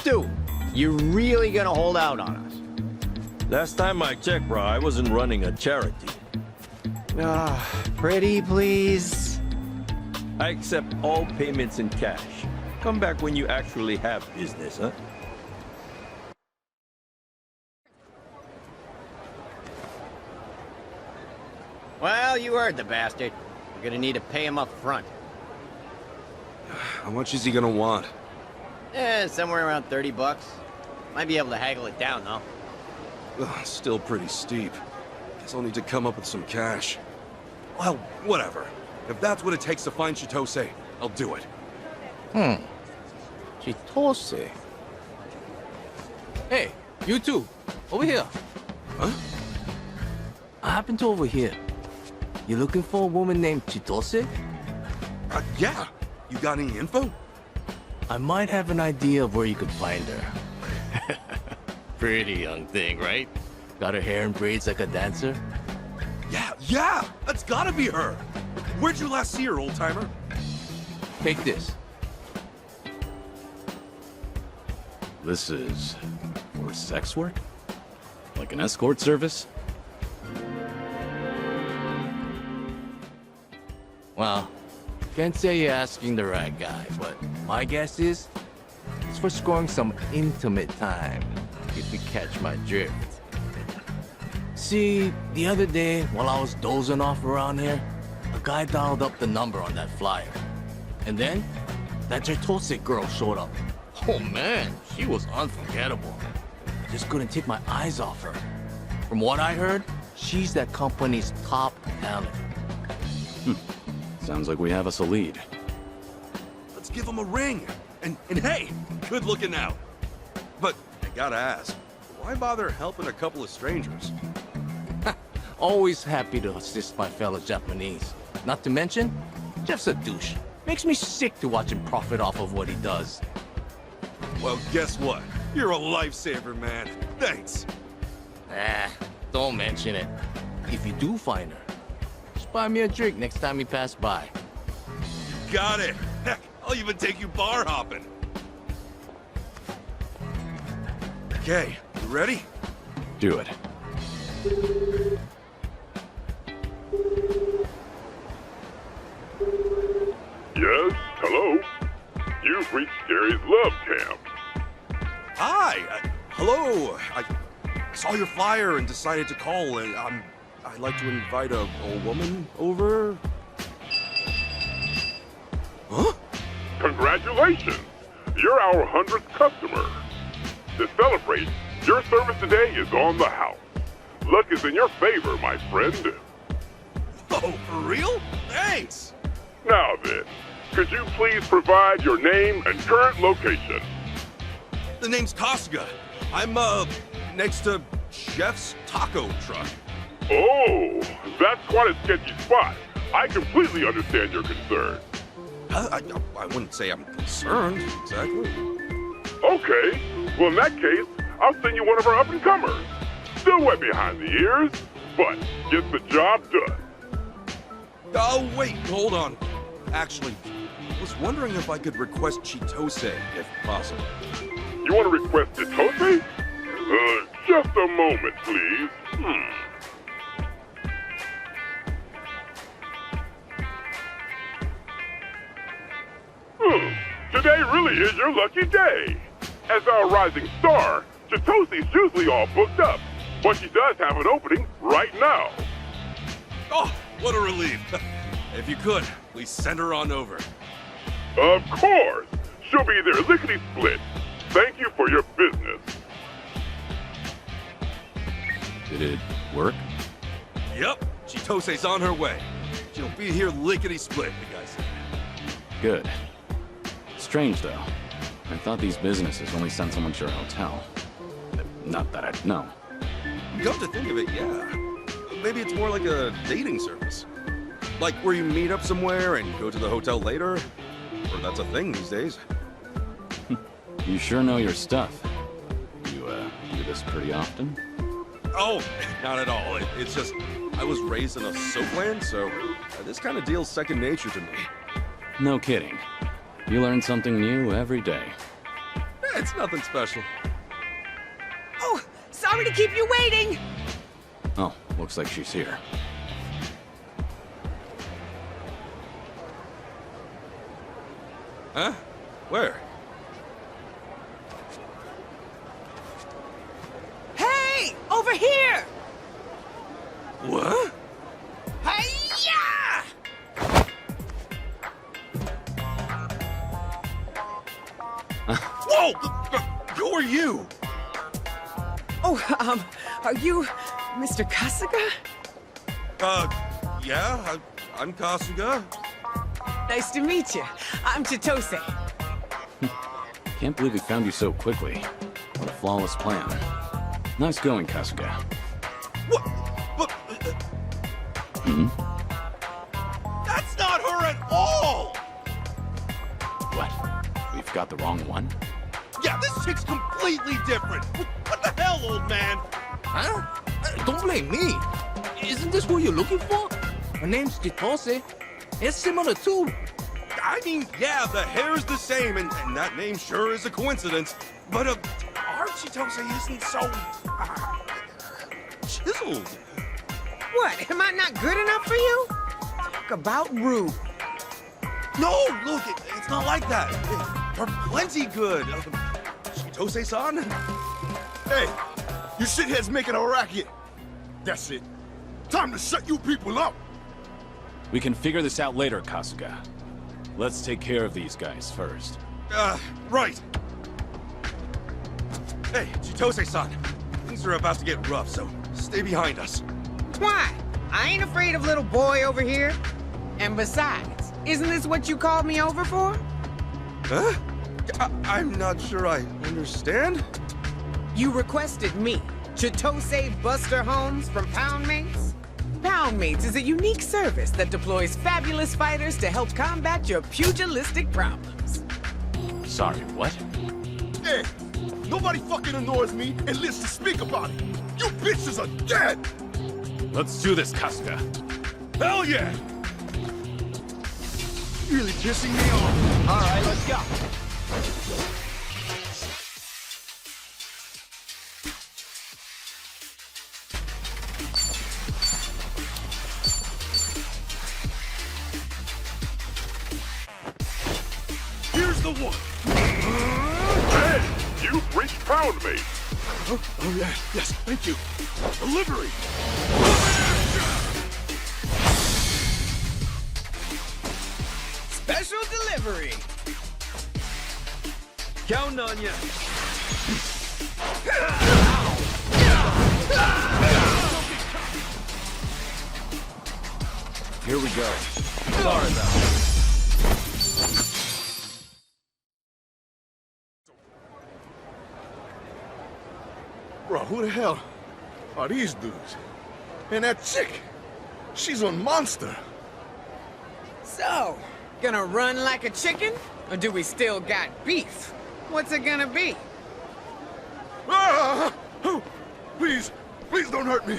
[SPEAKER 17] Dude, you're really gonna hold out on us?
[SPEAKER 20] Last time I checked, bro, I wasn't running a charity.
[SPEAKER 17] Pretty please?
[SPEAKER 20] I accept all payments in cash. Come back when you actually have business, huh?
[SPEAKER 17] Well, you heard the bastard. We're gonna need to pay him up front.
[SPEAKER 5] How much is he gonna want?
[SPEAKER 17] Somewhere around 30 bucks. Might be able to haggle it down, though.
[SPEAKER 5] Ugh, still pretty steep. Guess I'll need to come up with some cash. Well, whatever. If that's what it takes to find Chitose, I'll do it.
[SPEAKER 12] Chitose. Hey, you two. Over here.
[SPEAKER 5] Huh?
[SPEAKER 12] I happen to overhear. You looking for a woman named Chitose?
[SPEAKER 5] Yeah. You got any info?
[SPEAKER 12] I might have an idea of where you could find her. Pretty young thing, right? Got her hair in braids like a dancer?
[SPEAKER 5] Yeah! That's gotta be her! Where'd you last see her, old-timer?
[SPEAKER 12] Take this. This is for sex work? Like an escort service? Well, can't say you're asking the right guy, but my guess is it's for scoring some intimate time, if you catch my drift. See, the other day, while I was dozing off around here, a guy dialed up the number on that flyer. And then, that Chitose girl showed up. Oh man, she was unforgettable. I just couldn't take my eyes off her. From what I heard, she's that company's top talent.
[SPEAKER 6] Sounds like we have us a lead.
[SPEAKER 5] Let's give him a ring. And hey, good looking out. But I gotta ask, why bother helping a couple of strangers?
[SPEAKER 12] Always happy to assist my fellow Japanese. Not to mention, Jeff's a douche. Makes me sick to watch him profit off of what he does.
[SPEAKER 5] Well, guess what? You're a lifesaver, man. Thanks.
[SPEAKER 12] Don't mention it. If you do find her, just buy me a drink next time you pass by.
[SPEAKER 5] Got it. Heck, I'll even take you bar hopping. Okay, you ready?
[SPEAKER 6] Do it.
[SPEAKER 22] Yes, hello. You've reached Gary's Love Camp.
[SPEAKER 5] Hi. Hello. I saw your flyer and decided to call, and I'd like to invite a woman over. Huh?
[SPEAKER 22] Congratulations! You're our 100th customer. To celebrate, your service today is on the house. Luck is in your favor, my friend.
[SPEAKER 5] Oh, for real? Thanks!
[SPEAKER 22] Now then, could you please provide your name and current location?
[SPEAKER 5] The name's Kasuga. I'm, next to Chef's taco truck.
[SPEAKER 22] Oh, that's quite a sketchy spot. I completely understand your concern.
[SPEAKER 5] I wouldn't say I'm concerned, exactly.
[SPEAKER 22] Okay, well in that case, I'll send you one of our up-and-comers. Still wet behind the ears, but gets the job done.
[SPEAKER 5] Oh, wait, hold on. Actually, I was wondering if I could request Chitose, if possible.
[SPEAKER 22] You want to request Chitose? Just a moment, please. Today really is your lucky day. As our rising star, Chitose's usually all booked up, but she does have an opening right now.
[SPEAKER 5] Oh, what a relief. If you could, please send her on over.
[SPEAKER 22] Of course. She'll be there lickety-split. Thank you for your business.
[SPEAKER 6] Did it work? Chitose's on her way. She'll be here lickety-split, the guy said.
[SPEAKER 7] Good. Strange, though. I thought these businesses only sent someone to your hotel. Not that I'd know.
[SPEAKER 6] Come to think of it, yeah. Maybe it's more like a dating service. Like where you meet up somewhere and go to the hotel later. Or that's a thing these days.
[SPEAKER 7] You sure know your stuff. You, do this pretty often?
[SPEAKER 6] Oh, not at all. It's just, I was raised in a soapland, so this kind of deal's second nature to me.
[SPEAKER 7] No kidding. You learn something new every day.
[SPEAKER 6] It's nothing special.
[SPEAKER 1] Oh, sorry to keep you waiting.
[SPEAKER 7] Oh, looks like she's here.
[SPEAKER 6] Huh? Where?
[SPEAKER 1] Hey, over here.
[SPEAKER 6] What?
[SPEAKER 1] Hi-ya!
[SPEAKER 6] Whoa! Who are you?
[SPEAKER 1] Oh, are you Mr. Kasuga?
[SPEAKER 6] Yeah, I'm Kasuga.
[SPEAKER 1] Nice to meet you. I'm Chitose.
[SPEAKER 7] Can't believe we found you so quickly. What a flawless plan. Nice going, Kasuga.
[SPEAKER 6] What? But...
[SPEAKER 7] Hmm?
[SPEAKER 6] That's not her at all!
[SPEAKER 7] What? We've got the wrong one?
[SPEAKER 6] Yeah, this chick's completely different. What the hell, old man?
[SPEAKER 12] Huh? Don't blame me. Isn't this who you're looking for? Her name's Chitose. It's similar too.
[SPEAKER 6] I mean, yeah, the hair's the same, and that name sure is a coincidence. But our Chitose isn't so chiseled.
[SPEAKER 1] What? Am I not good enough for you? Talk about rude.
[SPEAKER 6] No, look, it's not like that. You're plenty good. Chitose-san?
[SPEAKER 14] Hey, you shitheads making a racket. That's it. Time to shut you people up.
[SPEAKER 7] We can figure this out later, Kasuga. Let's take care of these guys first.
[SPEAKER 6] Right. Hey, Chitose-san. Things are about to get rough, so stay behind us.
[SPEAKER 1] Why? I ain't afraid of little boy over here. And besides, isn't this what you called me over for?
[SPEAKER 6] Huh? I'm not sure I understand.
[SPEAKER 1] You requested me, Chitose Buster Holmes from Poundmates? Poundmates is a unique service that deploys fabulous fighters to help combat your pugilistic problems.
[SPEAKER 7] Sorry, what?
[SPEAKER 14] Hey, nobody fucking annoys me and lives to speak about it. You bitches are dead!
[SPEAKER 7] Let's do this, Kasuga.
[SPEAKER 14] Hell yeah! Really pissing me off.
[SPEAKER 12] All right, let's go.
[SPEAKER 6] Here's the one.
[SPEAKER 22] Hey, you've reached Poundmate.
[SPEAKER 14] Oh yeah, yes, thank you. Delivery!
[SPEAKER 1] Special delivery!
[SPEAKER 6] Counting on ya.
[SPEAKER 7] Here we go.
[SPEAKER 6] Sorry about it.
[SPEAKER 14] Bro, who the hell are these dudes? And that chick, she's a monster.
[SPEAKER 1] So, gonna run like a chicken? Or do we still got beef? What's it gonna be?
[SPEAKER 14] Ah! Oh, please, please don't hurt me.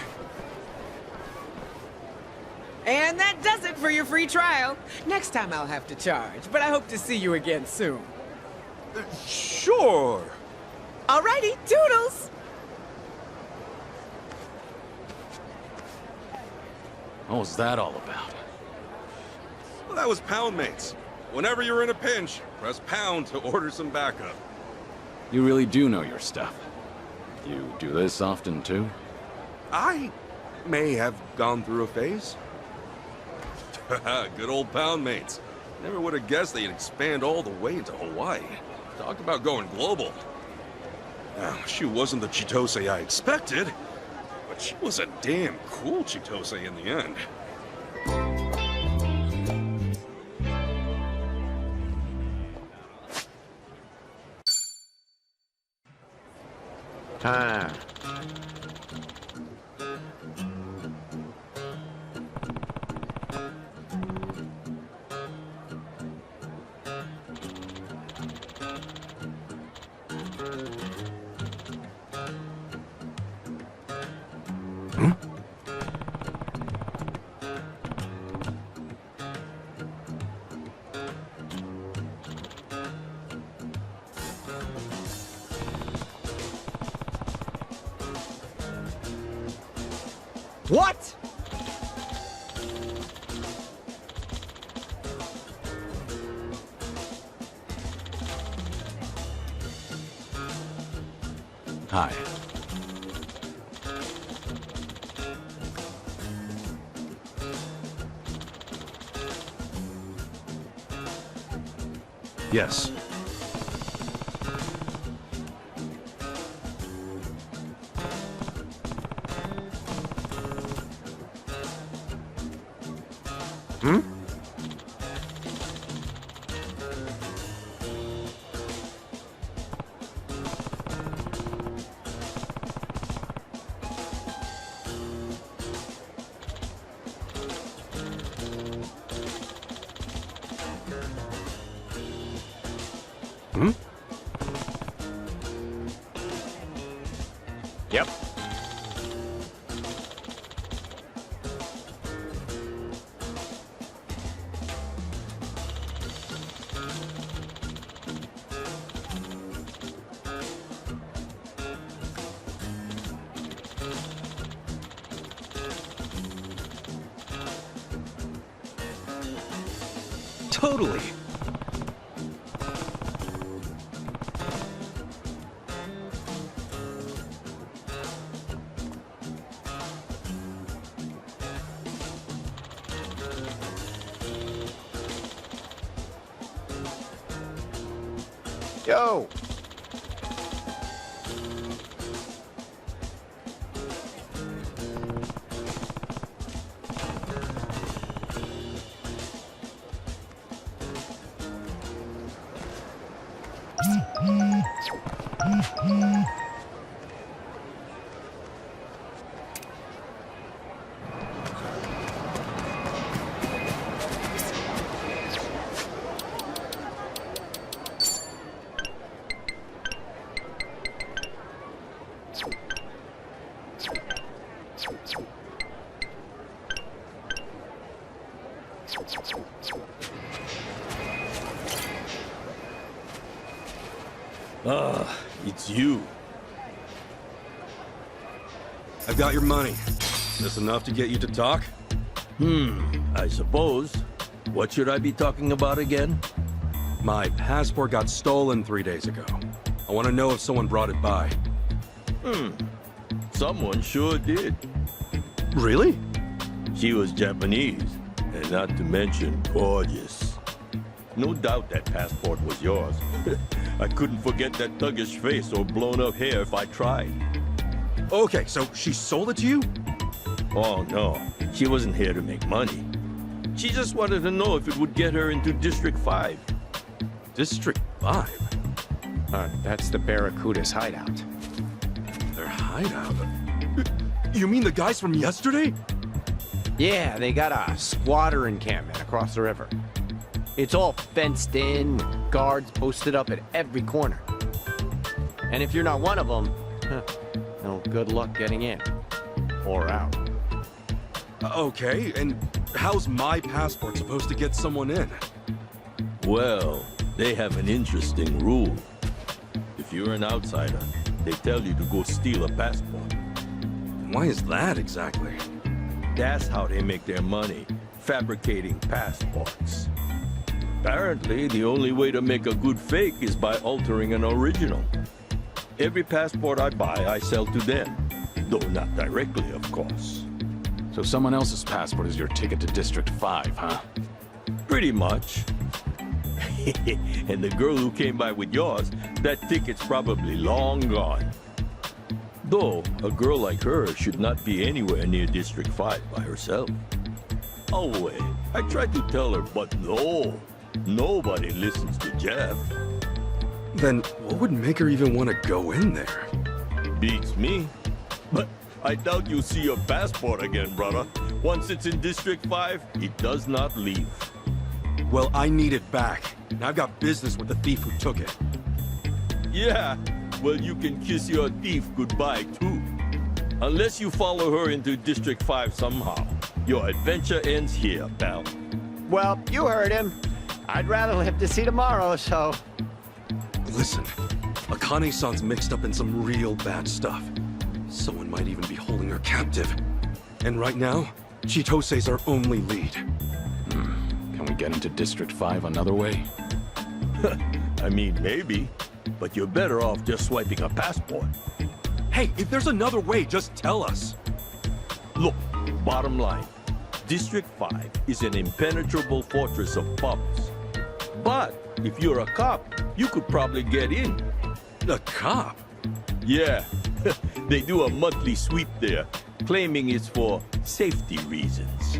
[SPEAKER 1] And that does it for your free trial. Next time I'll have to charge, but I hope to see you again soon.
[SPEAKER 6] Sure.
[SPEAKER 1] Alrighty, toodles!
[SPEAKER 7] What was that all about?
[SPEAKER 6] Well, that was Poundmates. Whenever you're in a pinch, press pound to order some backup.
[SPEAKER 7] You really do know your stuff. You do this often, too?
[SPEAKER 6] I may have gone through a phase. Good old Poundmates. Never would have guessed they'd expand all the way to Hawaii. Talk about going global. Now, she wasn't the Chitose I expected, but she was a damn cool Chitose in the end.
[SPEAKER 17] Ah.
[SPEAKER 1] What?
[SPEAKER 7] Hi.
[SPEAKER 3] Yes.
[SPEAKER 17] Hmm?
[SPEAKER 3] Hmm?
[SPEAKER 17] Yep.
[SPEAKER 3] Totally.
[SPEAKER 17] Yo.
[SPEAKER 20] Ah, it's you.
[SPEAKER 5] I've got your money. Is this enough to get you to talk?
[SPEAKER 20] I suppose. What should I be talking about again?
[SPEAKER 5] My passport got stolen 3 days ago. I want to know if someone brought it by.
[SPEAKER 20] Someone sure did.
[SPEAKER 5] Really?
[SPEAKER 20] She was Japanese, and not to mention gorgeous. No doubt that passport was yours. I couldn't forget that thuggish face or blown-up hair if I tried.
[SPEAKER 5] Okay, so she sold it to you?
[SPEAKER 20] Oh, no. She wasn't here to make money. She just wanted to know if it would get her into District 5.
[SPEAKER 5] District 5?
[SPEAKER 17] That's the Barracuda's hideout.
[SPEAKER 5] Their hideout? You mean the guys from yesterday?
[SPEAKER 17] Yeah, they got a squatter encampment across the river. It's all fenced in, guards posted up at every corner. And if you're not one of them, no good luck getting in. Or out.
[SPEAKER 5] Okay, and how's my passport supposed to get someone in?
[SPEAKER 20] Well, they have an interesting rule. If you're an outsider, they tell you to go steal a passport.
[SPEAKER 5] Why is that exactly?
[SPEAKER 20] That's how they make their money, fabricating passports. Apparently, the only way to make a good fake is by altering an original. Every passport I buy, I sell to them. Though not directly, of course.
[SPEAKER 7] So someone else's passport is your ticket to District 5, huh?
[SPEAKER 20] Pretty much. And the girl who came by with yours, that ticket's probably long gone. Though, a girl like her should not be anywhere near District 5 by herself. Oh wait, I tried to tell her, but no. Nobody listens to Jeff.
[SPEAKER 5] Then what would make her even want to go in there?
[SPEAKER 20] Beats me. But I doubt you'll see your passport again, brother. Once it's in District 5, it does not leave.
[SPEAKER 5] Well, I need it back. And I've got business with the thief who took it.
[SPEAKER 20] Yeah, well, you can kiss your thief goodbye, too. Unless you follow her into District 5 somehow. Your adventure ends here, pal.
[SPEAKER 17] Well, you heard him. I'd rather live to see tomorrow, so...
[SPEAKER 5] Listen, Akane-san's mixed up in some real bad stuff. Someone might even be holding her captive. And right now, Chitose's our only lead.
[SPEAKER 7] Can we get into District 5 another way?
[SPEAKER 20] I mean, maybe. But you're better off just swiping a passport.
[SPEAKER 5] Hey, if there's another way, just tell us.
[SPEAKER 20] Look, bottom line. District 5 is an impenetrable fortress of bubbles. But if you're a cop, you could probably get in.
[SPEAKER 5] A cop?
[SPEAKER 20] Yeah. They do a monthly sweep there, claiming it's for safety reasons.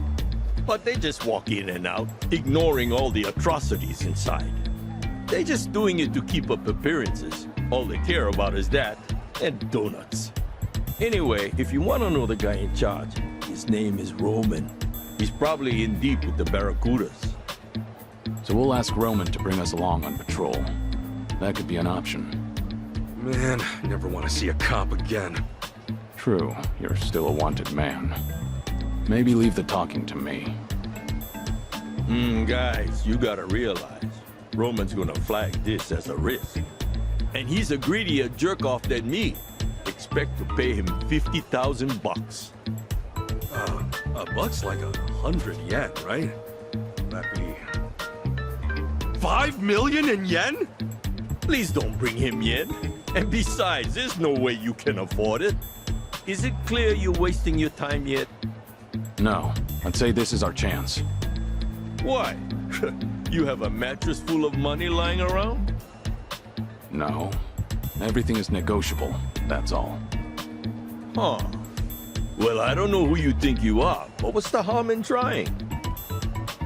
[SPEAKER 20] But they just walk in and out, ignoring all the atrocities inside. They're just doing it to keep up appearances. All they care about is that, and donuts. Anyway, if you want to know the guy in charge, his name is Roman. He's probably in deep with the Barracudas.
[SPEAKER 7] So we'll ask Roman to bring us along on patrol. That could be an option.
[SPEAKER 5] Man, I never want to see a cop again.
[SPEAKER 7] True, you're still a wanted man. Maybe leave the talking to me.
[SPEAKER 20] Guys, you gotta realize, Roman's gonna flag this as a risk. And he's a greedier jerk-off than me. Expect to pay him 50,000 bucks.
[SPEAKER 5] A buck's like 100 yen, right? That'd be... 5 million in yen?
[SPEAKER 20] Please don't bring him yen. And besides, there's no way you can afford it. Is it clear you're wasting your time yet?
[SPEAKER 7] No, I'd say this is our chance.
[SPEAKER 20] Why? You have a mattress full of money lying around?
[SPEAKER 7] No, everything is negotiable, that's all.
[SPEAKER 20] Huh. Well, I don't know who you think you are, but what's the harm in trying?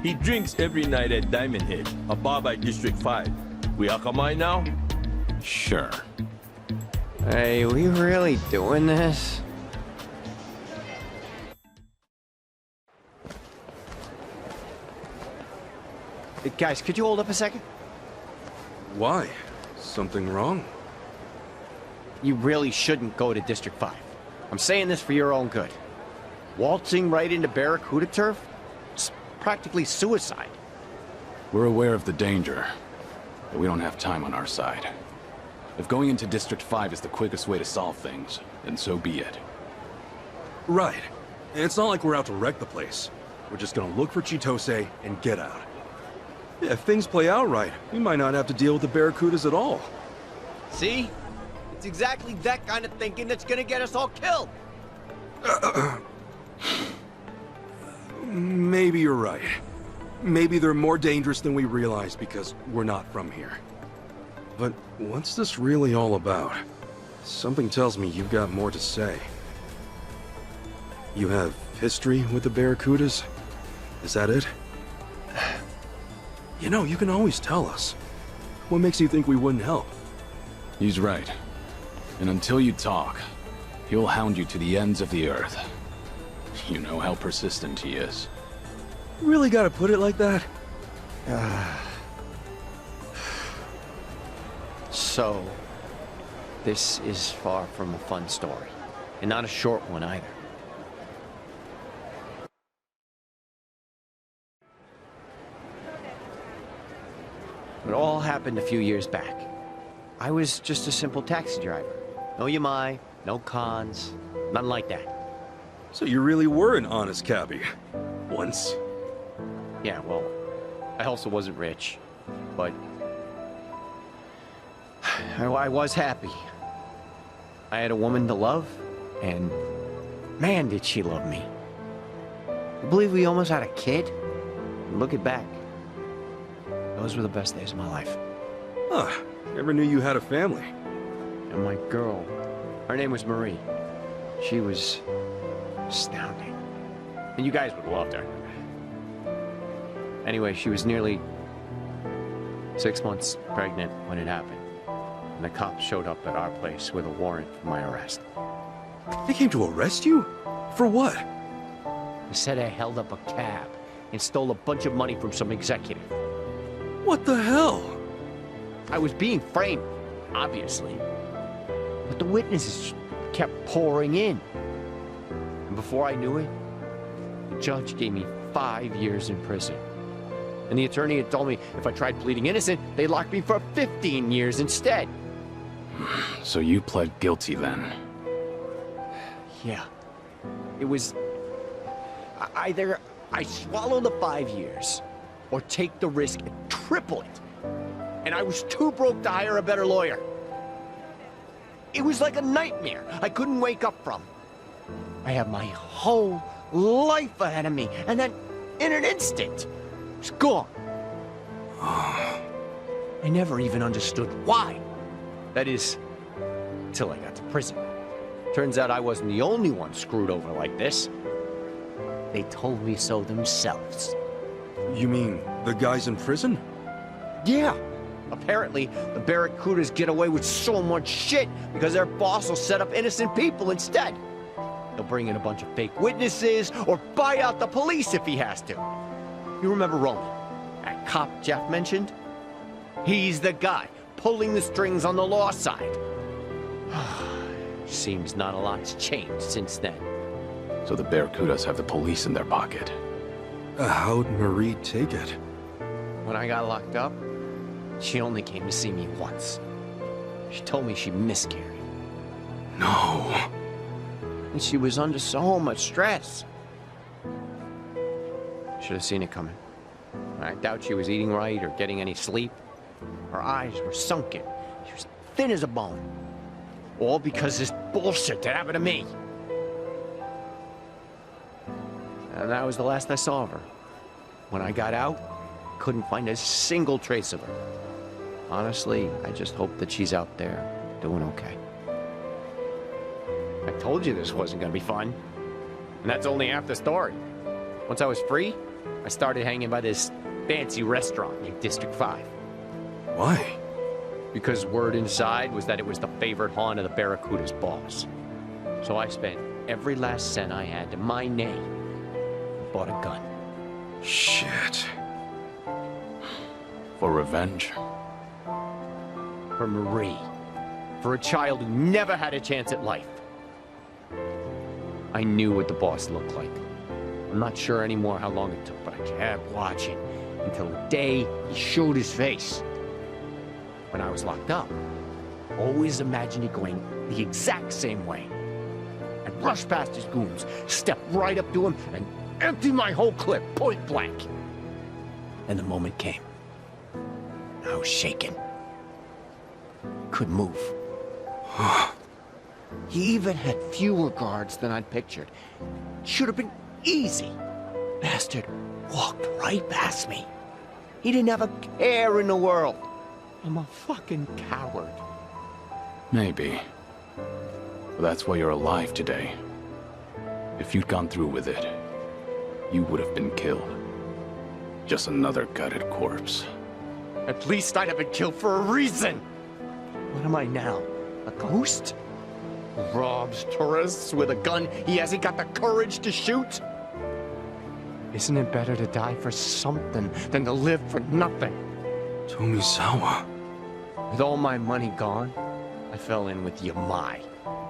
[SPEAKER 20] He drinks every night at Diamond Head, a bar by District 5. We Akamai now?
[SPEAKER 7] Sure.
[SPEAKER 17] Hey, we really doing this? Hey, guys, could you hold up a second?
[SPEAKER 5] Why? Something wrong?
[SPEAKER 17] You really shouldn't go to District 5. I'm saying this for your own good. Waltzing right into Barracuda turf? It's practically suicide.
[SPEAKER 7] We're aware of the danger, but we don't have time on our side. If going into District 5 is the quickest way to solve things, then so be it.
[SPEAKER 5] Right. And it's not like we're out to wreck the place. We're just gonna look for Chitose and get out. Yeah, if things play out right, we might not have to deal with the Barracudas at all.
[SPEAKER 17] See? It's exactly that kind of thinking that's gonna get us all killed.
[SPEAKER 5] Maybe you're right. Maybe they're more dangerous than we realize because we're not from here. But what's this really all about? Something tells me you've got more to say. You have history with the Barracudas? Is that it? You know, you can always tell us. What makes you think we wouldn't help?
[SPEAKER 7] He's right. And until you talk, he'll hound you to the ends of the earth. You know how persistent he is.
[SPEAKER 5] Really gotta put it like that?
[SPEAKER 17] So, this is far from a fun story. And not a short one either. It all happened a few years back. I was just a simple taxi driver. No yamai, no cons, nothing like that.
[SPEAKER 5] So you really were an honest cabbie. Once.
[SPEAKER 17] Yeah, well, I also wasn't rich, but I was happy. I had a woman to love, and man, did she love me. I believe we almost had a kid. Looking back, those were the best days of my life.
[SPEAKER 5] Huh, never knew you had a family.
[SPEAKER 17] And my girl, her name was Marie. She was astounding. And you guys would have loved her. Anyway, she was nearly 6 months pregnant when it happened. and the cops showed up at our place with a warrant for my arrest.
[SPEAKER 5] They came to arrest you? For what?
[SPEAKER 17] They said I held up a cab and stole a bunch of money from some executive.
[SPEAKER 5] What the hell?
[SPEAKER 17] I was being framed, obviously. But the witnesses kept pouring in. And before I knew it, the judge gave me 5 years in prison. And the attorney had told me if I tried pleading innocent, they'd lock me for 15 years instead.
[SPEAKER 7] So you pled guilty then?
[SPEAKER 17] Yeah. It was... either I swallow the 5 years, or take the risk and triple it. And I was too broke to hire a better lawyer. It was like a nightmare I couldn't wake up from. I had my whole life ahead of me, and then, in an instant, it's gone. I never even understood why. That is, till I got to prison. Turns out I wasn't the only one screwed over like this. They told me so themselves.
[SPEAKER 5] You mean the guys in prison?
[SPEAKER 17] Yeah. Apparently, the Barracudas get away with so much shit because their boss will set up innocent people instead. They'll bring in a bunch of fake witnesses or buy out the police if he has to. You remember Roman, that cop Jeff mentioned? He's the guy pulling the strings on the law side. Seems not a lot's changed since then.
[SPEAKER 7] So the Barracudas have the police in their pocket.
[SPEAKER 5] How'd Marie take it?
[SPEAKER 17] When I got locked up, she only came to see me once. She told me she miscarried.
[SPEAKER 5] No.
[SPEAKER 17] And she was under so much stress. Should have seen it coming. I doubt she was eating right or getting any sleep. Her eyes were sunken. She was thin as a bone. All because this bullshit that happened to me. And that was the last I saw of her. When I got out, couldn't find a single trace of her. Honestly, I just hope that she's out there doing okay. I told you this wasn't gonna be fun. And that's only half the story. Once I was free, I started hanging by this fancy restaurant in District 5.
[SPEAKER 5] Why?
[SPEAKER 17] Because word inside was that it was the favorite haunt of the Barracuda's boss. So I spent every last cent I had to my name and bought a gun.
[SPEAKER 5] Shit.
[SPEAKER 7] For revenge?
[SPEAKER 17] For Marie. For a child who never had a chance at life. I knew what the boss looked like. I'm not sure anymore how long it took, but I kept watching until the day he showed his face. When I was locked up, I always imagined it going the exact same way. I'd rush past his goons, step right up to him, and empty my whole clip, point blank. And the moment came. I was shaking. Couldn't move. He even had fewer guards than I'd pictured. Should have been easy. Bastard walked right past me. He didn't have a care in the world. I'm a fucking coward.
[SPEAKER 7] Maybe. But that's why you're alive today. If you'd gone through with it, you would have been killed. Just another gutted corpse.
[SPEAKER 17] At least I'd have been killed for a reason. What am I now? A ghost? Who robs tourists with a gun he hasn't got the courage to shoot? Isn't it better to die for something than to live for nothing?
[SPEAKER 5] Tomizawa.
[SPEAKER 17] With all my money gone, I fell in with Yamai,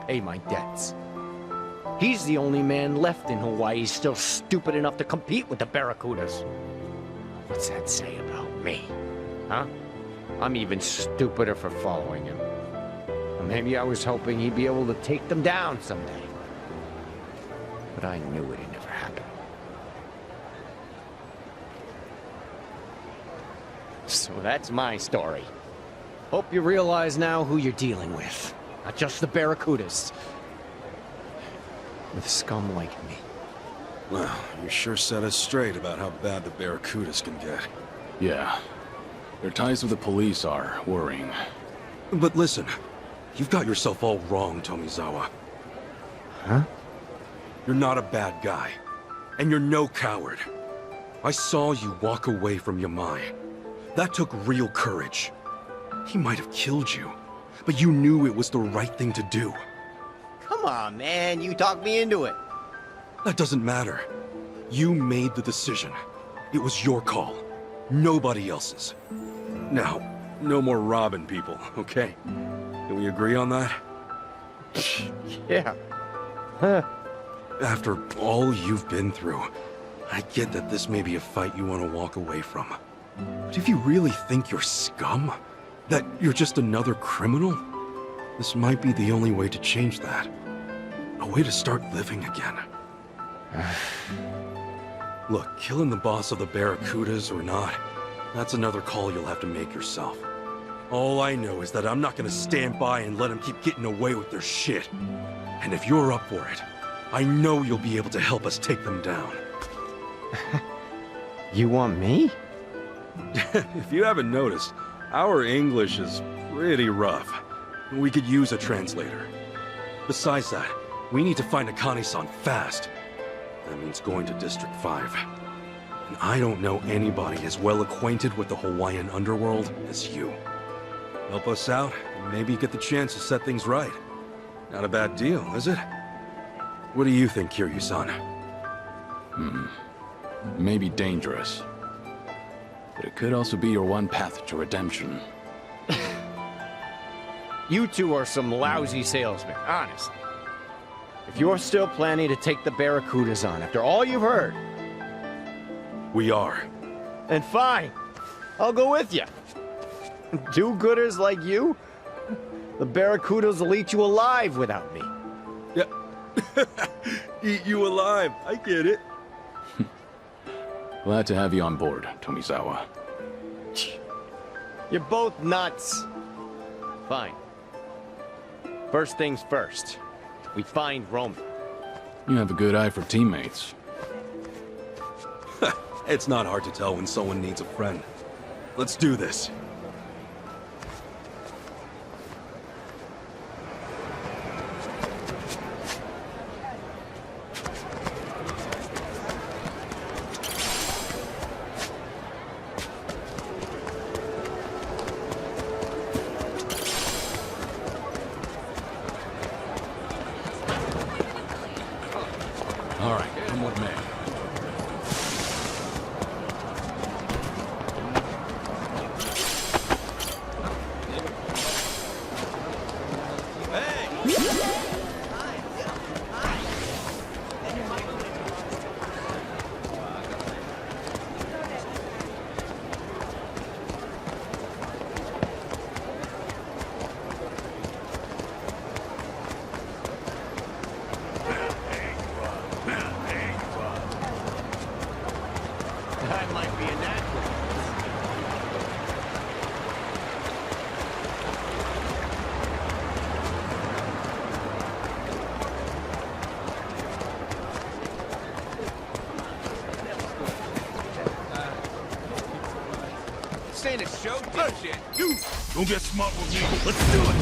[SPEAKER 17] pay my debts. He's the only man left in Hawaii still stupid enough to compete with the Barracudas. What's that say about me? Huh? I'm even stupider for following him. Or maybe I was hoping he'd be able to take them down someday. But I knew it'd never happen. So that's my story. Hope you realize now who you're dealing with. Not just the Barracudas. With scum like me.
[SPEAKER 5] Well, you sure set us straight about how bad the Barracudas can get.
[SPEAKER 7] Yeah. Their ties with the police are worrying.
[SPEAKER 5] But listen, you've got yourself all wrong, Tomizawa.
[SPEAKER 17] Huh?
[SPEAKER 5] You're not a bad guy. And you're no coward. I saw you walk away from Yamai. That took real courage. He might have killed you. but you knew it was the right thing to do.
[SPEAKER 17] Come on, man. You talked me into it.
[SPEAKER 5] That doesn't matter. You made the decision. It was your call. Nobody else's. Now, no more robbing people, okay? Can we agree on that?
[SPEAKER 17] Yeah.
[SPEAKER 5] After all you've been through, I get that this may be a fight you want to walk away from. But if you really think you're scum, that you're just another criminal, this might be the only way to change that. A way to start living again. Look, killing the boss of the Barracudas or not, that's another call you'll have to make yourself. All I know is that I'm not gonna stand by and let them keep getting away with their shit. And if you're up for it, I know you'll be able to help us take them down.
[SPEAKER 17] You want me?
[SPEAKER 5] If you haven't noticed, our English is pretty rough. We could use a translator. Besides that, we need to find Akane-san fast. That means going to District 5. And I don't know anybody as well acquainted with the Hawaiian underworld as you. Help us out, and maybe get the chance to set things right. Not a bad deal, is it? What do you think, Kiryu-san?
[SPEAKER 7] Maybe dangerous. But it could also be your one path to redemption.
[SPEAKER 17] You two are some lousy salesmen, honestly. If you're still planning to take the Barracudas on after all you've heard...
[SPEAKER 5] We are.
[SPEAKER 17] Then fine. I'll go with you. Do-gooders like you? The Barracudas will eat you alive without me.
[SPEAKER 5] Yeah. Eat you alive. I get it.
[SPEAKER 7] Glad to have you on board, Tomizawa.
[SPEAKER 17] You're both nuts. Fine. First things first. We find Roman.
[SPEAKER 7] You have a good eye for teammates.
[SPEAKER 5] It's not hard to tell when someone needs a friend. Let's do this.
[SPEAKER 7] All right, come with me.
[SPEAKER 17] That might be a natural.
[SPEAKER 3] This ain't a show, dipshit.
[SPEAKER 2] You! Don't get smart with me. Let's do it!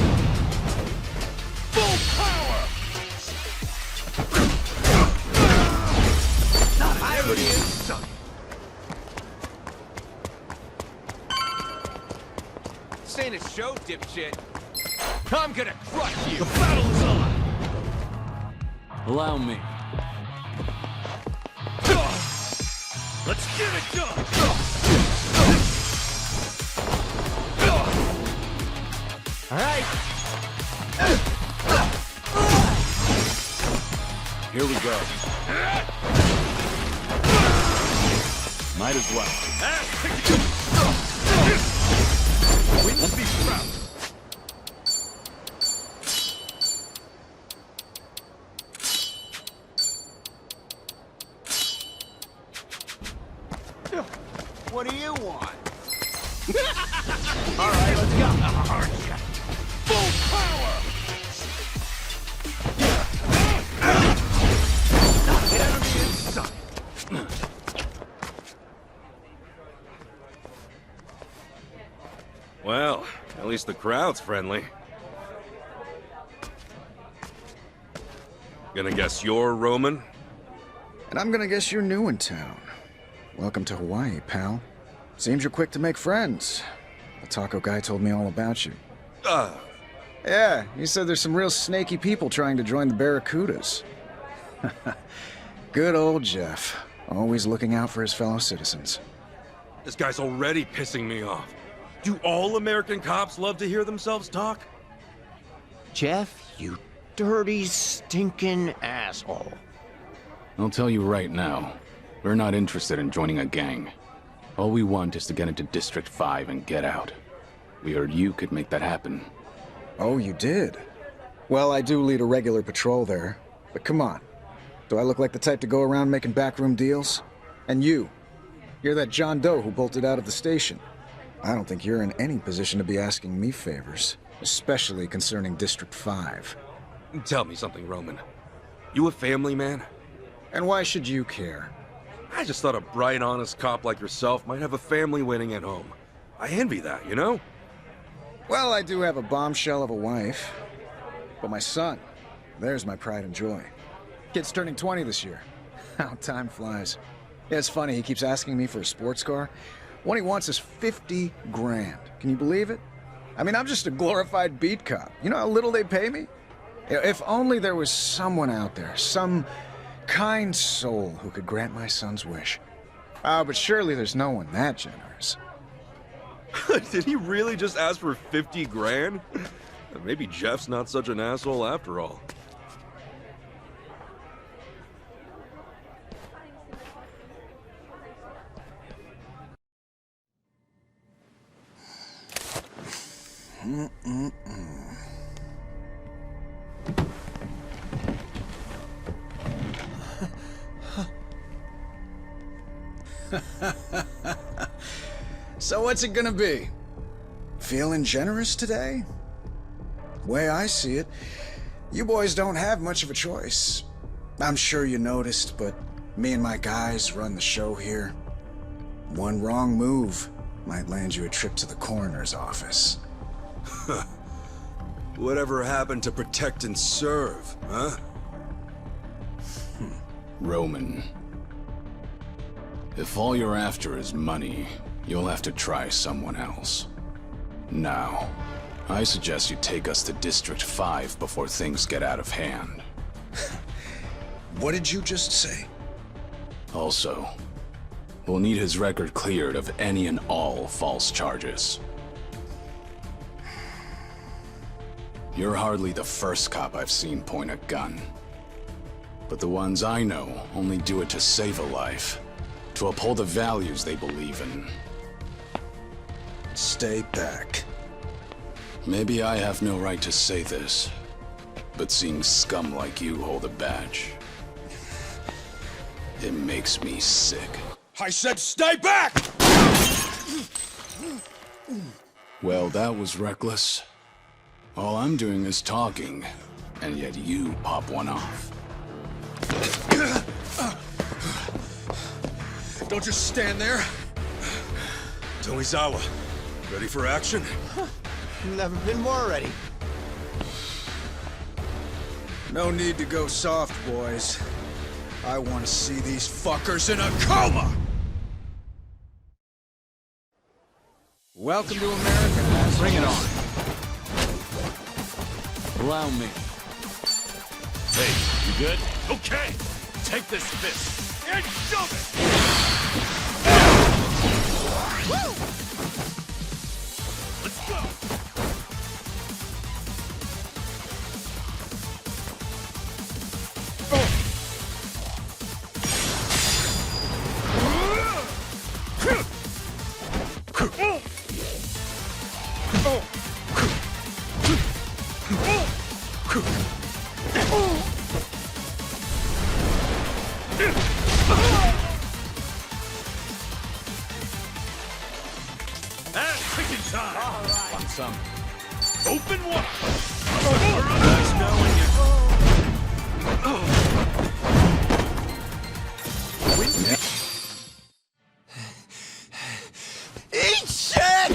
[SPEAKER 2] Full power!
[SPEAKER 3] There he is. This ain't a show, dipshit. I'm gonna crush you.
[SPEAKER 2] The battle is on!
[SPEAKER 7] Allow me.
[SPEAKER 2] Let's get it done!
[SPEAKER 17] All right.
[SPEAKER 7] Here we go. Might as well.
[SPEAKER 2] We will be proud.
[SPEAKER 17] What do you want? All right, let's go.
[SPEAKER 2] Full power!
[SPEAKER 3] Enemy in sight.
[SPEAKER 5] Well, at least the crowd's friendly. Gonna guess you're Roman?
[SPEAKER 9] And I'm gonna guess you're new in town. Welcome to Hawaii, pal. Seems you're quick to make friends. The taco guy told me all about you. Yeah, he said there's some real snaky people trying to join the Barracudas. Good old Jeff. Always looking out for his fellow citizens.
[SPEAKER 6] This guy's already pissing me off. Do all American cops love to hear themselves talk?
[SPEAKER 17] Jeff, you dirty, stinking asshole.
[SPEAKER 7] I'll tell you right now, we're not interested in joining a gang. All we want is to get into District 5 and get out. We heard you could make that happen.
[SPEAKER 9] Oh, you did? Well, I do lead a regular patrol there. But come on. Do I look like the type to go around making backroom deals? And you're that John Doe who bolted out of the station. I don't think you're in any position to be asking me favors, especially concerning District 5.
[SPEAKER 6] Tell me something, Roman. You a family man?
[SPEAKER 9] And why should you care?
[SPEAKER 6] I just thought a bright, honest cop like yourself might have a family waiting at home. I envy that, you know?
[SPEAKER 9] Well, I do have a bombshell of a wife. But my son, there's my pride and joy. Kid's turning 20 this year. How time flies. Yeah, it's funny, he keeps asking me for a sports car. What he wants is 50 grand. Can you believe it? I mean, I'm just a glorified beat cop. You know how little they pay me? If only there was someone out there, some kind soul who could grant my son's wish. But surely there's no one that generous.
[SPEAKER 6] Did he really just ask for 50 grand? Maybe Jeff's not such an asshole after all.
[SPEAKER 9] So what's it gonna be? Feeling generous today? Way I see it, you boys don't have much of a choice. I'm sure you noticed, but me and my guys run the show here. One wrong move might land you a trip to the coroner's office.
[SPEAKER 5] Whatever happened to protect and serve, huh?
[SPEAKER 7] Roman. If all you're after is money, you'll have to try someone else. Now, I suggest you take us to District 5 before things get out of hand.
[SPEAKER 9] What did you just say?
[SPEAKER 7] Also, we'll need his record cleared of any and all false charges. You're hardly the first cop I've seen point a gun. But the ones I know only do it to save a life, to uphold the values they believe in.
[SPEAKER 9] Stay back.
[SPEAKER 7] Maybe I have no right to say this, but seeing scum like you hold a badge, it makes me sick.
[SPEAKER 2] I said stay back!
[SPEAKER 7] Well, that was reckless. All I'm doing is talking, and yet you pop one off.
[SPEAKER 2] Don't just stand there.
[SPEAKER 5] Tomizawa, ready for action?
[SPEAKER 17] Never been more ready.
[SPEAKER 9] No need to go soft, boys. I want to see these fuckers in a coma! Welcome to America.
[SPEAKER 7] Bring it on.
[SPEAKER 12] Allow me.
[SPEAKER 3] Hey, you good? Okay, take this fist and shove it!
[SPEAKER 19] Woo!
[SPEAKER 3] Let's go!
[SPEAKER 7] Some.
[SPEAKER 3] Open one!
[SPEAKER 6] Nice knowing you.
[SPEAKER 16] Eat shit!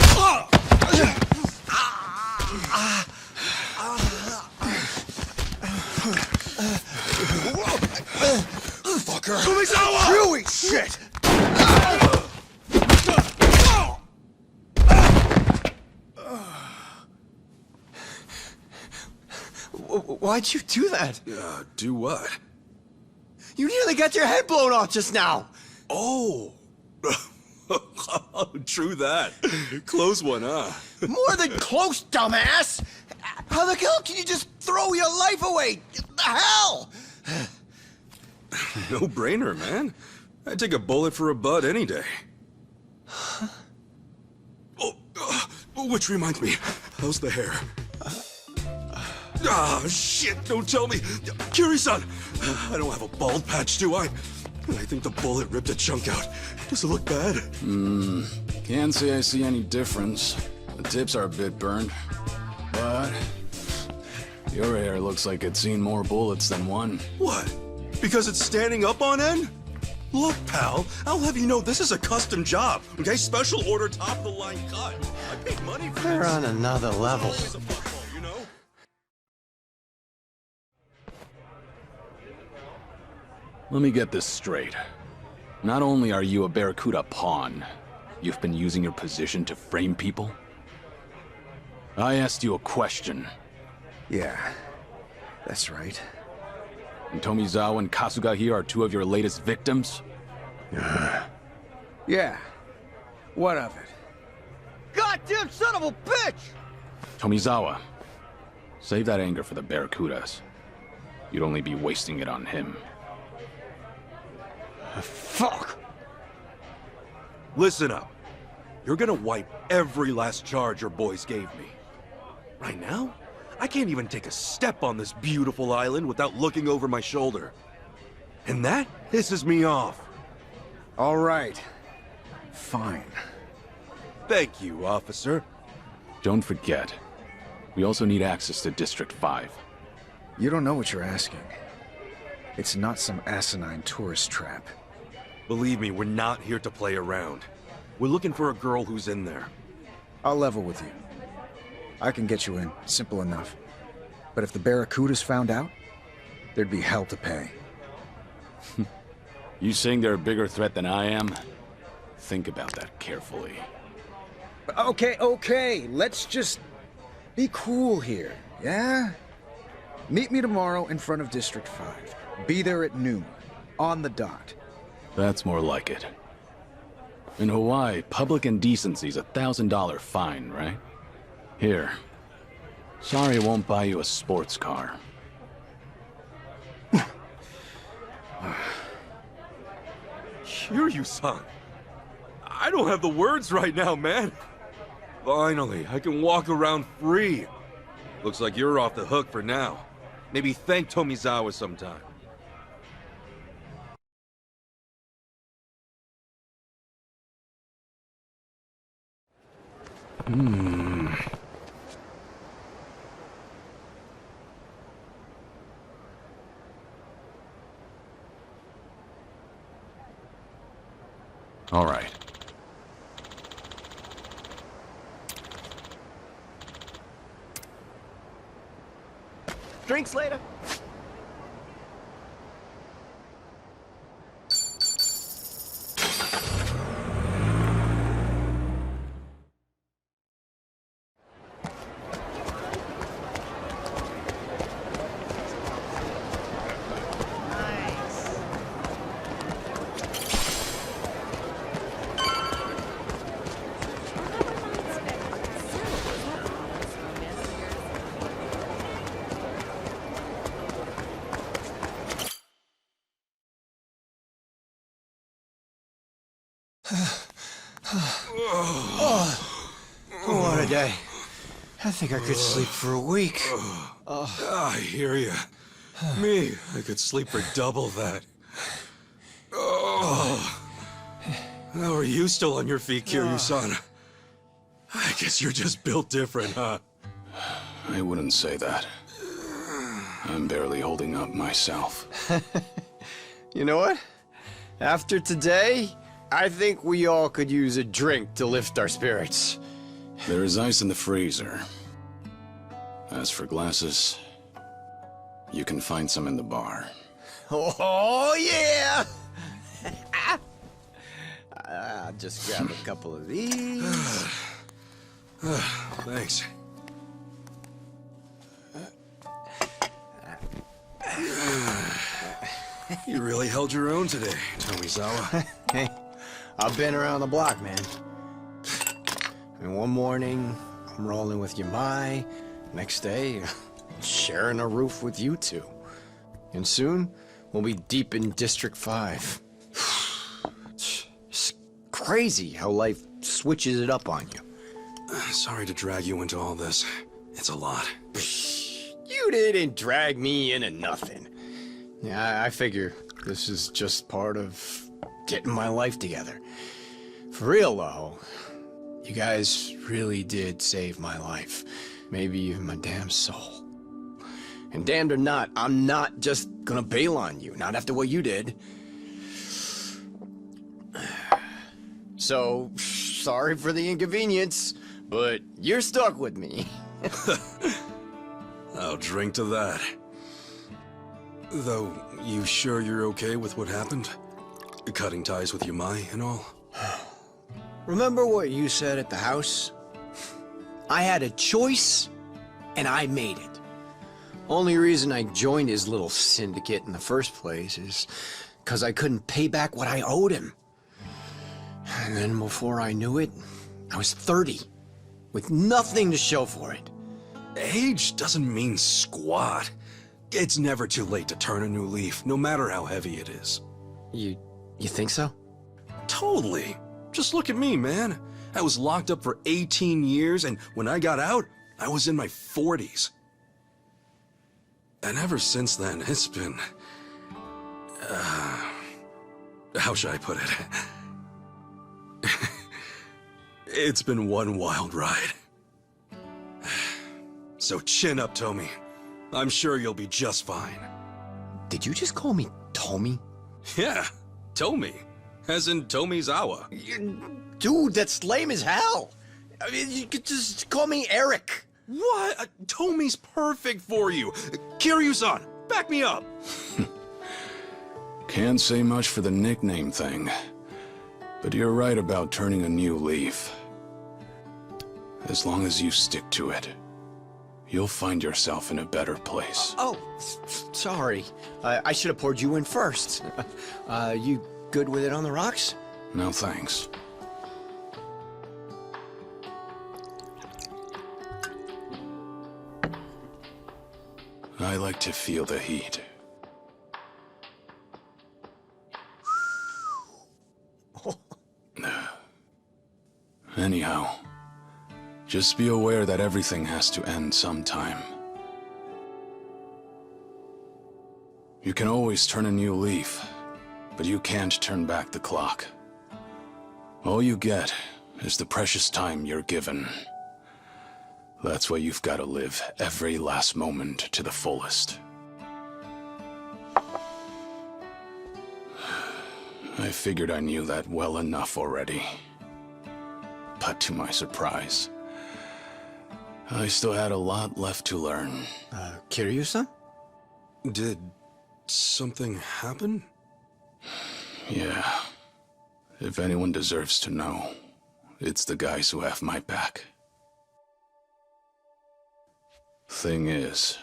[SPEAKER 9] Fucker!
[SPEAKER 2] Tomizawa!
[SPEAKER 9] You eat shit!
[SPEAKER 4] Why'd you do that?
[SPEAKER 5] Do what?
[SPEAKER 4] You nearly got your head blown off just now.
[SPEAKER 5] Oh. True that. Close one, huh?
[SPEAKER 4] More than close, dumbass! How the hell can you just throw your life away? The hell?
[SPEAKER 5] No brainer, man. I'd take a bullet for a bud any day. Which reminds me, how's the hair? Shit, don't tell me. Kiri-san, I don't have a bald patch, do I? I think the bullet ripped a chunk out. Does it look bad?
[SPEAKER 13] Can't say I see any difference. The tips are a bit burned. But your hair looks like it's seen more bullets than one.
[SPEAKER 5] What? Because it's standing up on end? Look, pal, I'll have you know this is a custom job, okay? Special order, top-of-the-line cut. I paid money for
[SPEAKER 4] They're
[SPEAKER 5] this.
[SPEAKER 4] on another level.
[SPEAKER 5] Always a football, you know?
[SPEAKER 7] Let me get this straight. Not only are you a Barracuda pawn, you've been using your position to frame people? I asked you a question.
[SPEAKER 9] Yeah, that's right.
[SPEAKER 7] And Tomizawa and Kasuga here are two of your latest victims?
[SPEAKER 9] Yeah. What of it?
[SPEAKER 4] Goddamn son of a bitch!
[SPEAKER 7] Tomizawa, save that anger for the Barracudas. You'd only be wasting it on him.
[SPEAKER 4] Fuck!
[SPEAKER 6] Listen up. You're gonna wipe every last charge your boys gave me. Right now, I can't even take a step on this beautiful island without looking over my shoulder. And that pisses me off.
[SPEAKER 9] All right. Fine.
[SPEAKER 6] Thank you, officer.
[SPEAKER 7] Don't forget, we also need access to District 5.
[SPEAKER 9] You don't know what you're asking. It's not some asinine tourist trap.
[SPEAKER 6] Believe me, we're not here to play around. We're looking for a girl who's in there.
[SPEAKER 9] I'll level with you. I can get you in, simple enough. But if the Barracudas found out, there'd be hell to pay.
[SPEAKER 7] You saying they're a bigger threat than I am? Think about that carefully.
[SPEAKER 9] Okay, let's just be cool here, yeah? Meet me tomorrow in front of District 5. Be there at noon, on the dot.
[SPEAKER 7] That's more like it. In Hawaii, public indecency's $1,000 fine, right? Here. Sorry I won't buy you a sports car.
[SPEAKER 6] Kiryu-san. I don't have the words right now, man. Finally, I can walk around free. Looks like you're off the hook for now. Maybe thank Tomizawa sometime.
[SPEAKER 7] All right.
[SPEAKER 4] Drinks later. What a day. I think I could sleep for a week.
[SPEAKER 5] I hear you. Me, I could sleep for double that. Oh. How are you still on your feet, Kiryu-san? I guess you're just built different, huh?
[SPEAKER 13] I wouldn't say that. I'm barely holding up myself.
[SPEAKER 4] You know what? After today, I think we all could use a drink to lift our spirits.
[SPEAKER 13] There is ice in the freezer. As for glasses, you can find some in the bar.
[SPEAKER 4] Oh, yeah! I'll just grab a couple of these.
[SPEAKER 5] Thanks. You really held your own today, Tomizawa.
[SPEAKER 4] Hey, I've been around the block, man. And one morning, I'm rolling with Yamai. Next day, sharing a roof with you two. And soon, we'll be deep in District 5. It's crazy how life switches it up on you.
[SPEAKER 5] Sorry to drag you into all this. It's a lot.
[SPEAKER 4] You didn't drag me into nothing. Yeah, I figure this is just part of getting my life together. For real, though, you guys really did save my life. Maybe even my damn soul. And damned or not, I'm not just gonna bail on you. Not after what you did. So, sorry for the inconvenience, but you're stuck with me.
[SPEAKER 5] I'll drink to that. Though, you sure you're okay with what happened? Cutting ties with Yamai and all?
[SPEAKER 4] Remember what you said at the house? I had a choice, and I made it. Only reason I joined his little syndicate in the first place is because I couldn't pay back what I owed him. And then before I knew it, I was 30, with nothing to show for it.
[SPEAKER 5] Age doesn't mean squat. It's never too late to turn a new leaf, no matter how heavy it is.
[SPEAKER 4] You think so?
[SPEAKER 5] Totally. Just look at me, man. I was locked up for 18 years, and when I got out, I was in my 40s. And ever since then, it's been... how should I put it? It's been one wild ride. So chin up, Tomi. I'm sure you'll be just fine.
[SPEAKER 4] Did you just call me Tomi?
[SPEAKER 5] Yeah, Tomi. As in Tomizawa.
[SPEAKER 4] Dude, that's lame as hell. I mean, you could just call me Eric.
[SPEAKER 5] What? Tomi's perfect for you. Kiryu-san, back me up.
[SPEAKER 13] Can't say much for the nickname thing, but you're right about turning a new leaf. As long as you stick to it, you'll find yourself in a better place.
[SPEAKER 4] Sorry. I should have poured you in first. You good with it on the rocks?
[SPEAKER 13] No thanks. I like to feel the heat. Anyhow, just be aware that everything has to end sometime. You can always turn a new leaf, but you can't turn back the clock. All you get is the precious time you're given. That's why you've got to live every last moment to the fullest. I figured I knew that well enough already. But to my surprise, I still had a lot left to learn.
[SPEAKER 4] Kiryu-san?
[SPEAKER 5] Did something happen?
[SPEAKER 13] Yeah. If anyone deserves to know, it's the guys who have my back. Thing is,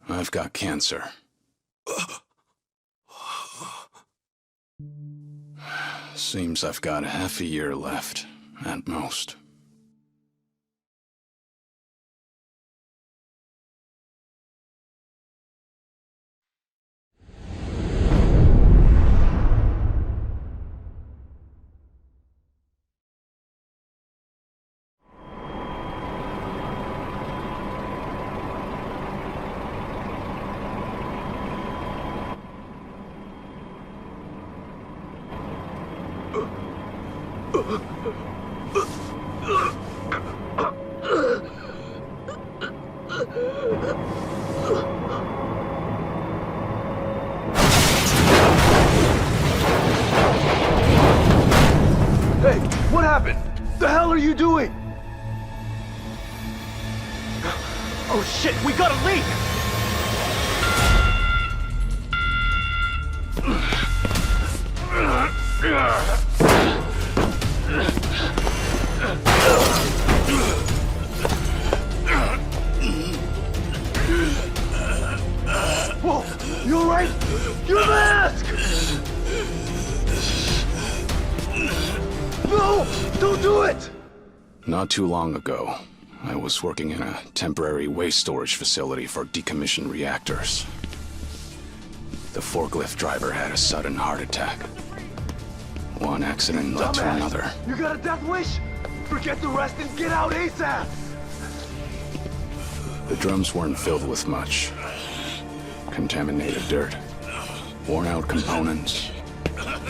[SPEAKER 13] I've got cancer. Seems I've got half a year left, at most.
[SPEAKER 6] Hey, what happened? The hell are you doing? Oh shit, we got a leak!
[SPEAKER 3] Whoa! You alright? Your mask! No! Don't do it!
[SPEAKER 7] Not too long ago, I was working in a temporary waste storage facility for decommissioned reactors. The forklift driver had a sudden heart attack. One accident led to another.
[SPEAKER 3] You got a death wish? Forget the rest and get out ASAP!
[SPEAKER 7] The drums weren't filled with much. Contaminated dirt, worn-out components,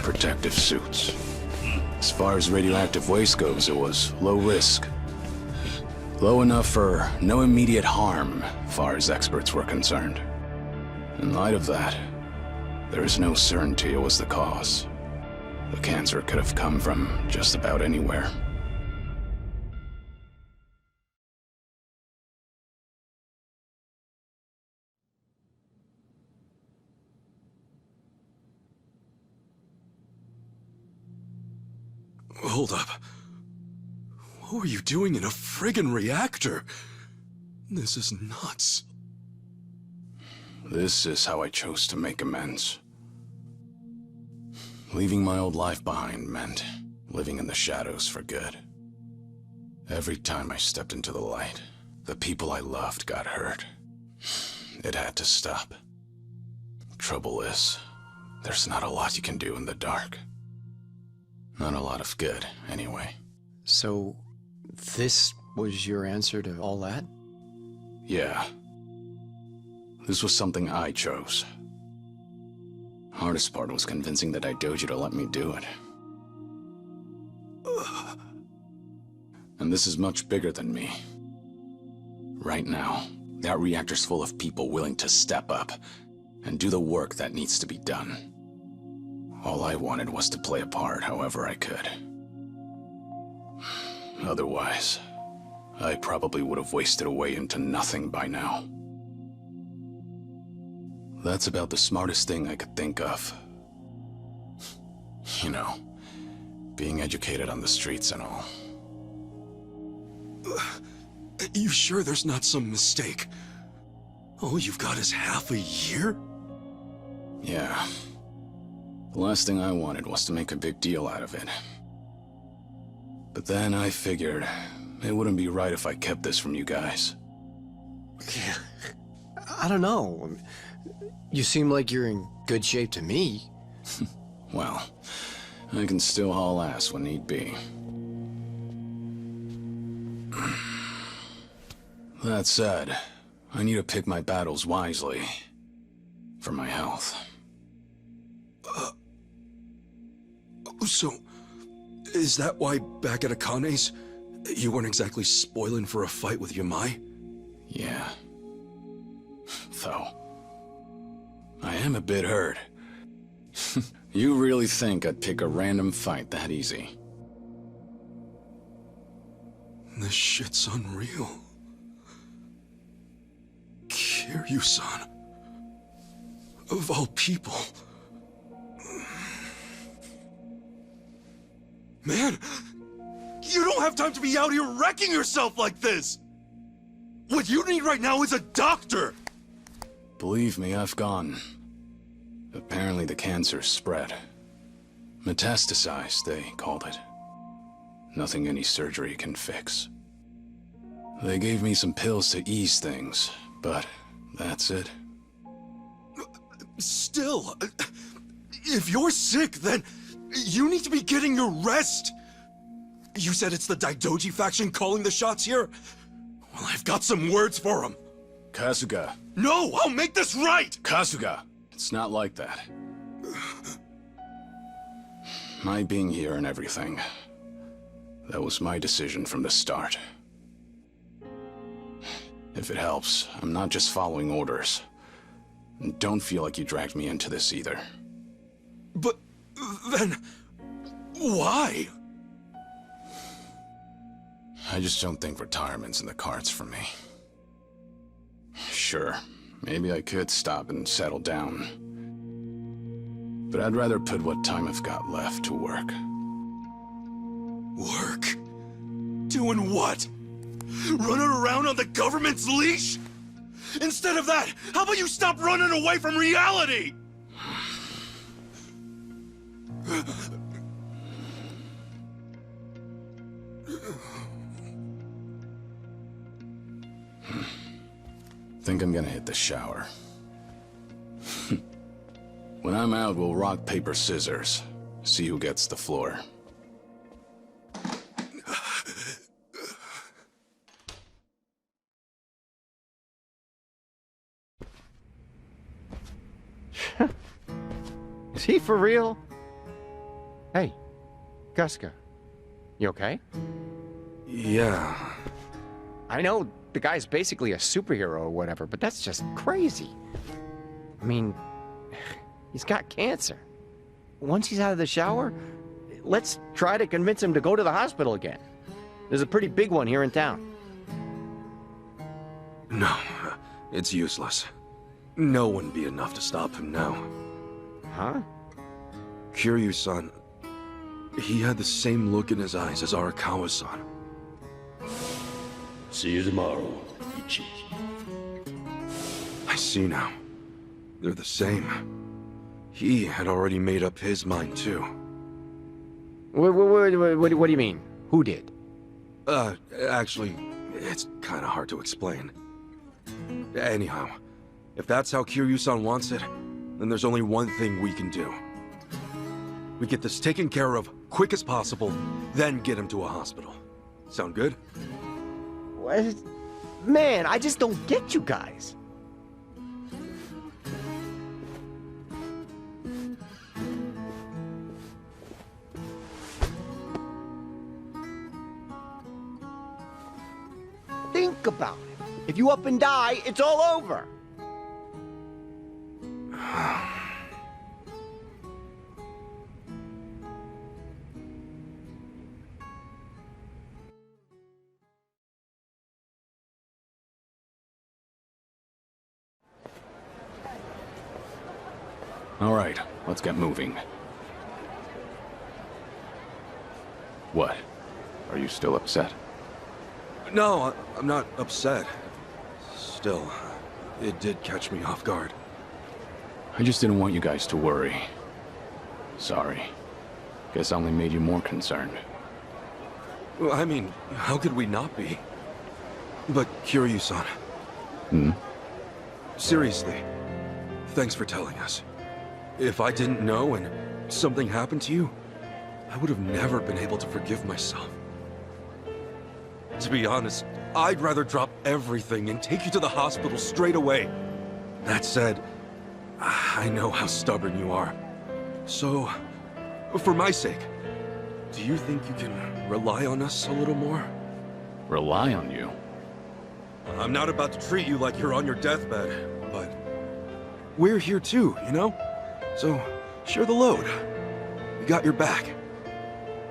[SPEAKER 7] protective suits. As far as radioactive waste goes, it was low risk. Low enough for no immediate harm, far as experts were concerned. In light of that, there is no certainty it was the cause. The cancer could have come from just about anywhere.
[SPEAKER 5] Hold up. What were you doing in a friggin' reactor? This is nuts.
[SPEAKER 7] This is how I chose to make amends. Leaving my old life behind meant living in the shadows for good. Every time I stepped into the light, the people I loved got hurt. It had to stop. Trouble is, there's not a lot you can do in the dark. Not a lot of good, anyway.
[SPEAKER 4] So, this was your answer to all that?
[SPEAKER 7] Yeah. This was something I chose. Hardest part was convincing the Daidoji to let me do it. And this is much bigger than me. Right now, that reactor's full of people willing to step up and do the work that needs to be done. All I wanted was to play a part however I could. Otherwise, I probably would have wasted away into nothing by now. That's about the smartest thing I could think of. You know, being educated on the streets and all.
[SPEAKER 5] You sure there's not some mistake? All you've got is half a year?
[SPEAKER 7] Yeah. The last thing I wanted was to make a big deal out of it. But then I figured it wouldn't be right if I kept this from you guys.
[SPEAKER 4] I don't know. You seem like you're in good shape to me.
[SPEAKER 7] Well, I can still haul ass when need be. That said, I need to pick my battles wisely. For my health.
[SPEAKER 5] So, is that why back at Akane's, you weren't exactly spoiling for a fight with Yamai?
[SPEAKER 7] Yeah. Though, I am a bit hurt. You really think I'd pick a random fight that easy?
[SPEAKER 5] This shit's unreal. Kiryu-san. Of all people. Man, you don't have time to be out here wrecking yourself like this! What you need right now is a doctor!
[SPEAKER 7] Believe me, I've gone. Apparently the cancer spread. Metastasized, they called it. Nothing any surgery can fix. They gave me some pills to ease things, but that's it.
[SPEAKER 5] Still, if you're sick, then you need to be getting your rest. You said it's the Daidoji faction calling the shots here? Well, I've got some words for them.
[SPEAKER 7] Kasuga.
[SPEAKER 5] No, I'll make this right!
[SPEAKER 7] Kasuga, it's not like that. My being here and everything, that was my decision from the start. If it helps, I'm not just following orders. And don't feel like you dragged me into this either.
[SPEAKER 5] But then, why?
[SPEAKER 7] I just don't think retirement's in the cards for me. Sure, maybe I could stop and settle down. But I'd rather put what time I've got left to work.
[SPEAKER 5] Work? Doing what? Running around on the government's leash?
[SPEAKER 2] Instead of that, how about you stop running away from reality?
[SPEAKER 13] Think I'm gonna hit the shower. When I'm out, we'll rock, paper, scissors. See who gets the floor.
[SPEAKER 17] Is he for real? Hey, Kasuga, you okay?
[SPEAKER 6] Yeah.
[SPEAKER 17] I know the guy's basically a superhero or whatever, but that's just crazy. I mean, he's got cancer. Once he's out of the shower, let's try to convince him to go to the hospital again. There's a pretty big one here in town.
[SPEAKER 6] No, it's useless. No one be enough to stop him now.
[SPEAKER 17] Huh?
[SPEAKER 6] Kiryu-san, he had the same look in his eyes as Arakawa-san.
[SPEAKER 20] See you tomorrow, Ichi.
[SPEAKER 6] I see now. They're the same. He had already made up his mind, too.
[SPEAKER 17] What do you mean? Who did?
[SPEAKER 6] Actually, it's kinda hard to explain. Anyhow, if that's how Kiryu-san wants it, then there's only one thing we can do. We get this taken care of quick as possible, then get him to a hospital. Sound good?
[SPEAKER 17] What? Man, I just don't get you guys. Think about it. If you up and die, it's all over.
[SPEAKER 7] All right, let's get moving. What? Are you still upset?
[SPEAKER 6] No, I'm not upset. Still, it did catch me off guard.
[SPEAKER 7] I just didn't want you guys to worry. Sorry. Guess I only made you more concerned.
[SPEAKER 6] Well, I mean, how could we not be? But Kiryu-san. Seriously, thanks for telling us. If I didn't know and something happened to you, I would have never been able to forgive myself. To be honest, I'd rather drop everything and take you to the hospital straight away. That said, I know how stubborn you are. So, for my sake, do you think you can rely on us a little more?
[SPEAKER 7] Rely on you?
[SPEAKER 6] I'm not about to treat you like you're on your deathbed, but we're here too, you know? So, share the load. We got your back.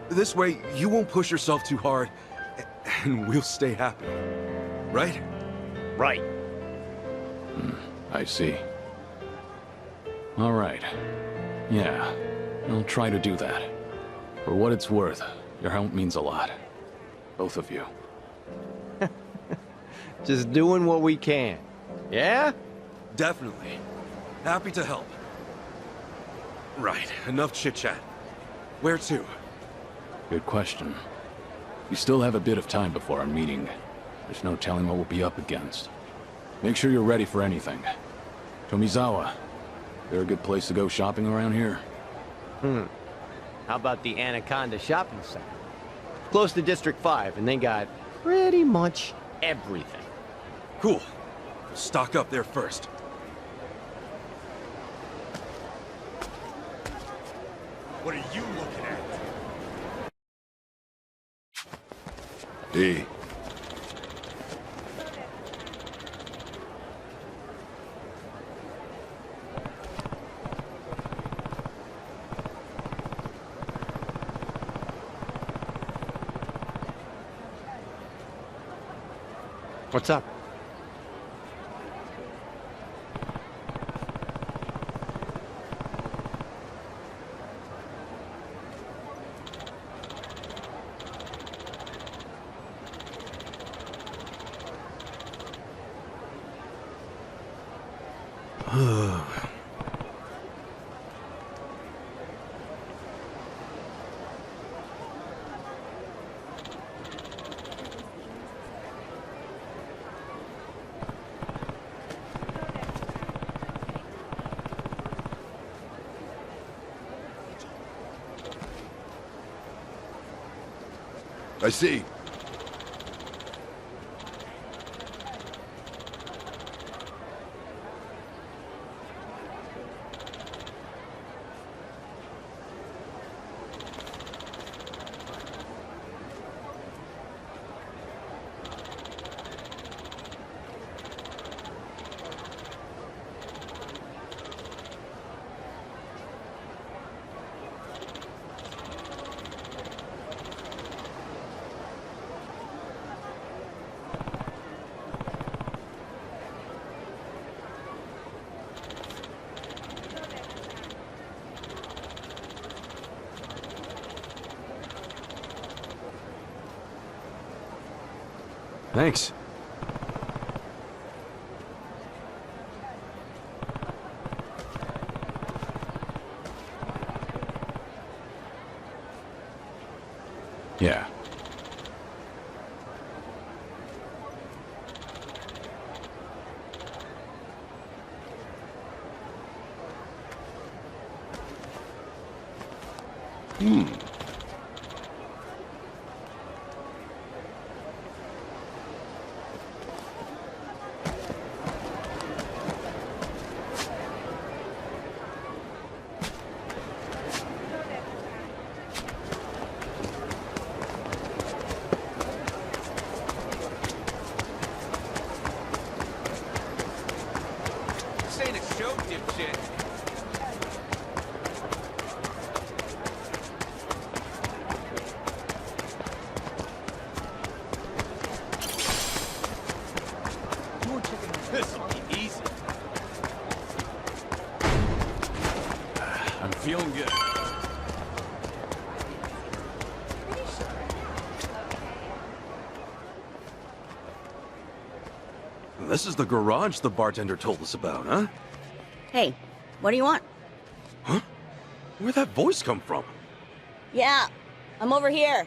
[SPEAKER 6] This way, you won't push yourself too hard, and we'll stay happy. Right?
[SPEAKER 17] Right.
[SPEAKER 7] I see. All right. Yeah, I'll try to do that. For what it's worth, your help means a lot. Both of you.
[SPEAKER 17] Just doing what we can. Yeah?
[SPEAKER 6] Definitely. Happy to help. Right, enough chit-chat. Where to?
[SPEAKER 7] Good question. We still have a bit of time before our meeting. There's no telling what we'll be up against. Make sure you're ready for anything. Tomizawa, there a good place to go shopping around here?
[SPEAKER 17] How about the Anaconda Shopping Center? Close to District 5, and they got pretty much everything.
[SPEAKER 6] Cool. Stock up there first.
[SPEAKER 2] What are you looking at?
[SPEAKER 8] D.
[SPEAKER 17] What's up?
[SPEAKER 6] I see.
[SPEAKER 5] Thanks.
[SPEAKER 7] Yeah.
[SPEAKER 1] This ain't a show, dipshit.
[SPEAKER 18] This'll be easy.
[SPEAKER 7] I'm feeling good.
[SPEAKER 6] This is the garage the bartender told us about, huh?
[SPEAKER 15] Hey, what do you want?
[SPEAKER 6] Huh? Where'd that voice come from?
[SPEAKER 15] Yeah, I'm over here.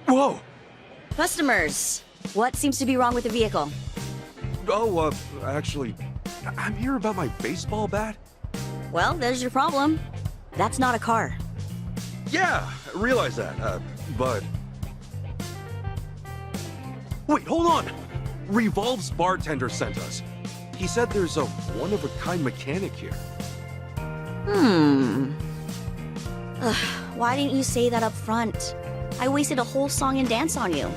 [SPEAKER 6] Whoa!
[SPEAKER 15] Customers, what seems to be wrong with the vehicle?
[SPEAKER 6] Oh, actually, I'm here about my baseball bat.
[SPEAKER 15] Well, there's your problem. That's not a car.
[SPEAKER 6] Yeah, I realize that, but... Wait, hold on! Revolve's bartender sent us. He said there's a one-of-a-kind mechanic here.
[SPEAKER 15] Ugh, why didn't you say that up front? I wasted a whole song and dance on you.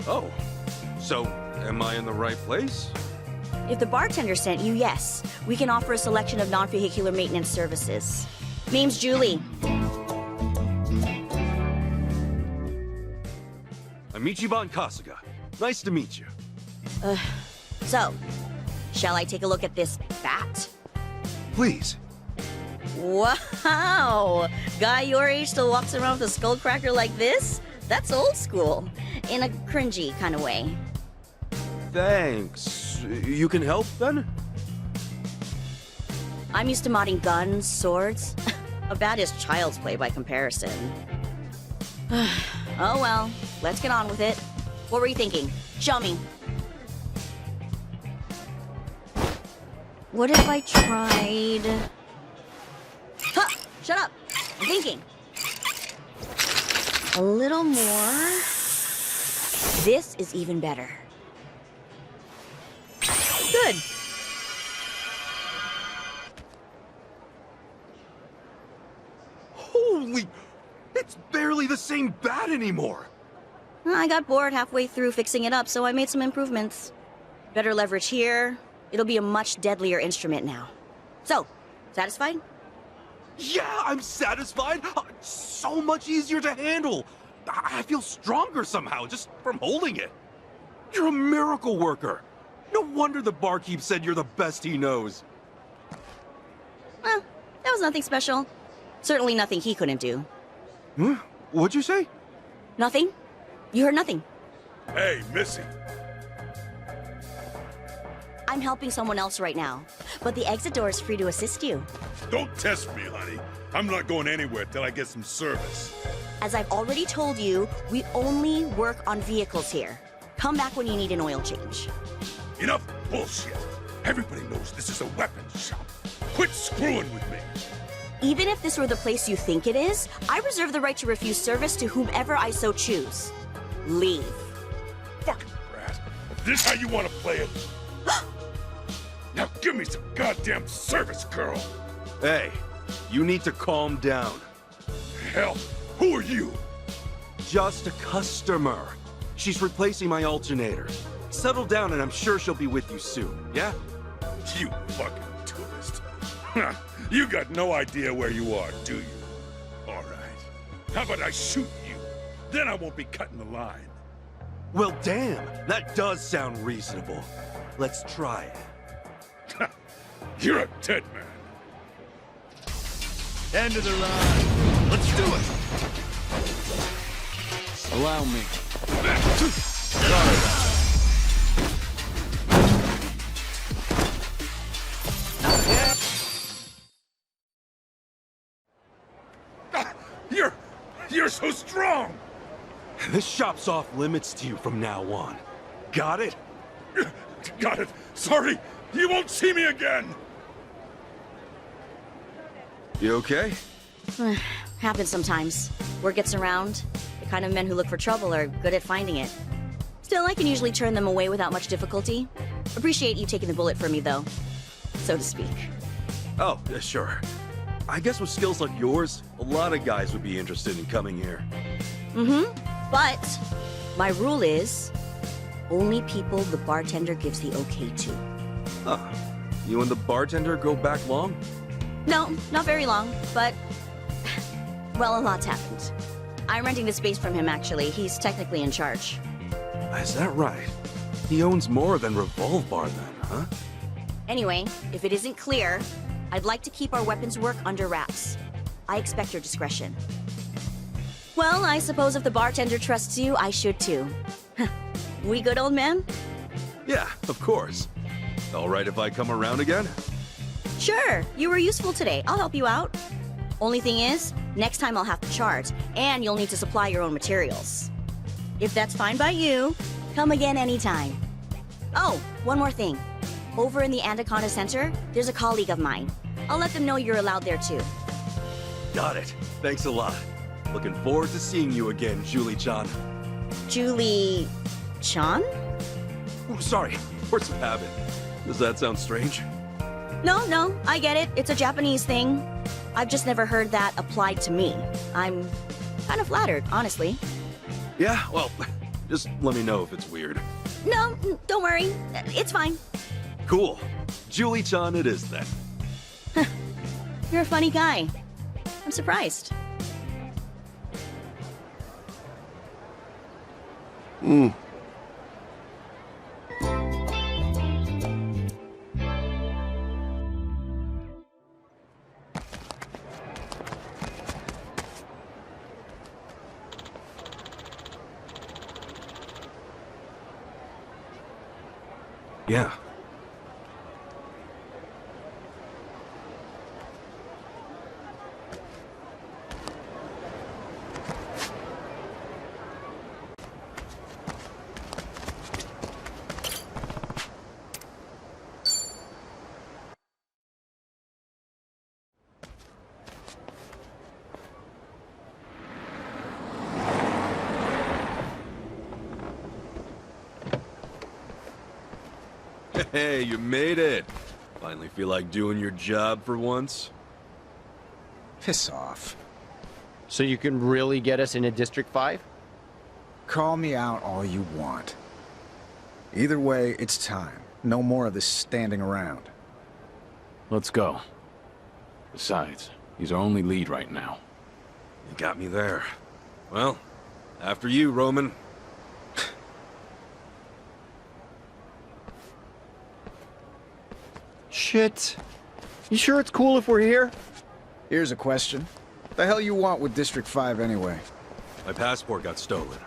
[SPEAKER 6] Oh, so am I in the right place?
[SPEAKER 15] If the bartender sent you, yes. We can offer a selection of non-vehicular maintenance services. Name's Julie.
[SPEAKER 6] I'm Ichiban Kasuga. Nice to meet you.
[SPEAKER 15] So, shall I take a look at this bat?
[SPEAKER 6] Please.
[SPEAKER 15] Wow! Guy your age still walks around with a skullcracker like this? That's old school. In a cringy kind of way.
[SPEAKER 6] Thanks. You can help, then?
[SPEAKER 15] I'm used to modding guns, swords. A bat is child's play by comparison. Oh well, let's get on with it. What were you thinking? Show me. What if I tried... Huh! Shut up! I'm thinking. A little more. This is even better. Good.
[SPEAKER 6] Holy... It's barely the same bat anymore!
[SPEAKER 15] I got bored halfway through fixing it up, so I made some improvements. Better leverage here. It'll be a much deadlier instrument now. So, satisfied?
[SPEAKER 6] Yeah, I'm satisfied! So much easier to handle! I feel stronger somehow, just from holding it. You're a miracle worker! No wonder the barkeep said you're the best he knows.
[SPEAKER 15] That was nothing special. Certainly nothing he couldn't do.
[SPEAKER 6] Huh? What'd you say?
[SPEAKER 15] Nothing? You heard nothing.
[SPEAKER 14] Hey, Missy.
[SPEAKER 15] I'm helping someone else right now, but the exit door is free to assist you.
[SPEAKER 10] Don't test me, honey. I'm not going anywhere till I get some service.
[SPEAKER 15] As I've already told you, we only work on vehicles here. Come back when you need an oil change.
[SPEAKER 10] Enough bullshit. Everybody knows this is a weapons shop. Quit screwing with me.
[SPEAKER 15] Even if this were the place you think it is, I reserve the right to refuse service to whomever I so choose. Leave.
[SPEAKER 10] Fucking rat. This how you want to play it? Now give me some goddamn service, girl.
[SPEAKER 5] Hey, you need to calm down.
[SPEAKER 10] Hell, who are you?
[SPEAKER 5] Just a customer. She's replacing my alternator. Settle down and I'm sure she'll be with you soon, yeah?
[SPEAKER 10] You fucking tourist. You got no idea where you are, do you? All right. How about I shoot you? Then I won't be cutting the line.
[SPEAKER 5] Well, damn, that does sound reasonable. Let's try it.
[SPEAKER 10] You're a dead man.
[SPEAKER 11] End of the line. Let's do it.
[SPEAKER 12] Allow me.
[SPEAKER 10] You're so strong!
[SPEAKER 5] This shop's off limits to you from now on. Got it?
[SPEAKER 10] Got it. Sorry, you won't see me again!
[SPEAKER 5] You okay?
[SPEAKER 15] Happens sometimes. Word gets around. The kind of men who look for trouble are good at finding it. Still, I can usually turn them away without much difficulty. Appreciate you taking the bullet for me, though. So to speak.
[SPEAKER 5] Oh, yeah, sure. I guess with skills like yours, a lot of guys would be interested in coming here.
[SPEAKER 15] But my rule is, only people the bartender gives the okay to.
[SPEAKER 5] Huh. You and the bartender go back long?
[SPEAKER 15] No, not very long, but... well, a lot's happened. I'm renting the space from him, actually. He's technically in charge.
[SPEAKER 5] Is that right? He owns more than Revolve Bar then, huh?
[SPEAKER 15] Anyway, if it isn't clear, I'd like to keep our weapons work under wraps. I expect your discretion. Well, I suppose if the bartender trusts you, I should too. We good, old man?
[SPEAKER 5] Yeah, of course. All right if I come around again?
[SPEAKER 15] Sure, you were useful today. I'll help you out. Only thing is, next time I'll have to charge, and you'll need to supply your own materials. If that's fine by you, come again anytime. Oh, one more thing. Over in the Anaconda Center, there's a colleague of mine. I'll let them know you're allowed there too.
[SPEAKER 5] Got it. Thanks a lot. Looking forward to seeing you again, Julie-chan.
[SPEAKER 15] Julie-chan?
[SPEAKER 5] Oh, sorry. Force of habit. Does that sound strange?
[SPEAKER 15] No, I get it. It's a Japanese thing. I've just never heard that applied to me. I'm kind of flattered, honestly.
[SPEAKER 5] Yeah, well, just let me know if it's weird.
[SPEAKER 15] No, don't worry. It's fine.
[SPEAKER 5] Cool. Julie-chan it is then.
[SPEAKER 15] You're a funny guy. I'm surprised.
[SPEAKER 5] Yeah. Hey, you made it. Finally feel like doing your job for once?
[SPEAKER 9] Piss off.
[SPEAKER 17] So you can really get us into District 5?
[SPEAKER 9] Call me out all you want. Either way, it's time. No more of this standing around.
[SPEAKER 7] Let's go. Besides, he's our only lead right now.
[SPEAKER 5] You got me there. Well, after you, Roman.
[SPEAKER 17] Shit. You sure it's cool if we're here?
[SPEAKER 9] Here's a question. What the hell you want with District 5 anyway?
[SPEAKER 5] My passport got stolen.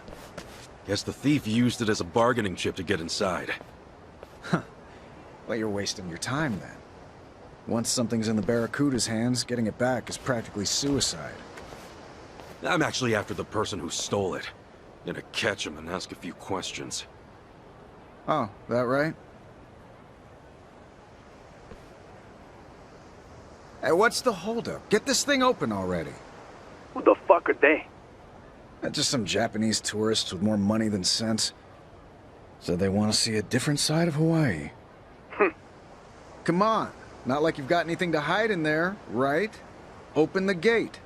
[SPEAKER 5] Guess the thief used it as a bargaining chip to get inside.
[SPEAKER 9] Well, Well, you're wasting your time then. Once something's in the Barracuda's hands, getting it back is practically suicide.
[SPEAKER 6] I'm actually after the person who stole it. Gonna catch him and ask a few questions.
[SPEAKER 9] Oh, that right? Hey, what's the holdup? Get this thing open already.
[SPEAKER 21] Who the fuck are they?
[SPEAKER 9] Just some Japanese tourists with more money than sense. So they want to see a different side of Hawaii. Come on. Not like you've got anything to hide in there, right? Open the gate.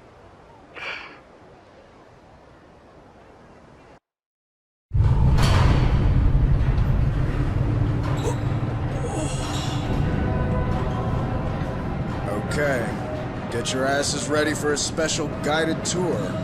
[SPEAKER 9] Okay. Get your asses ready for a special guided tour.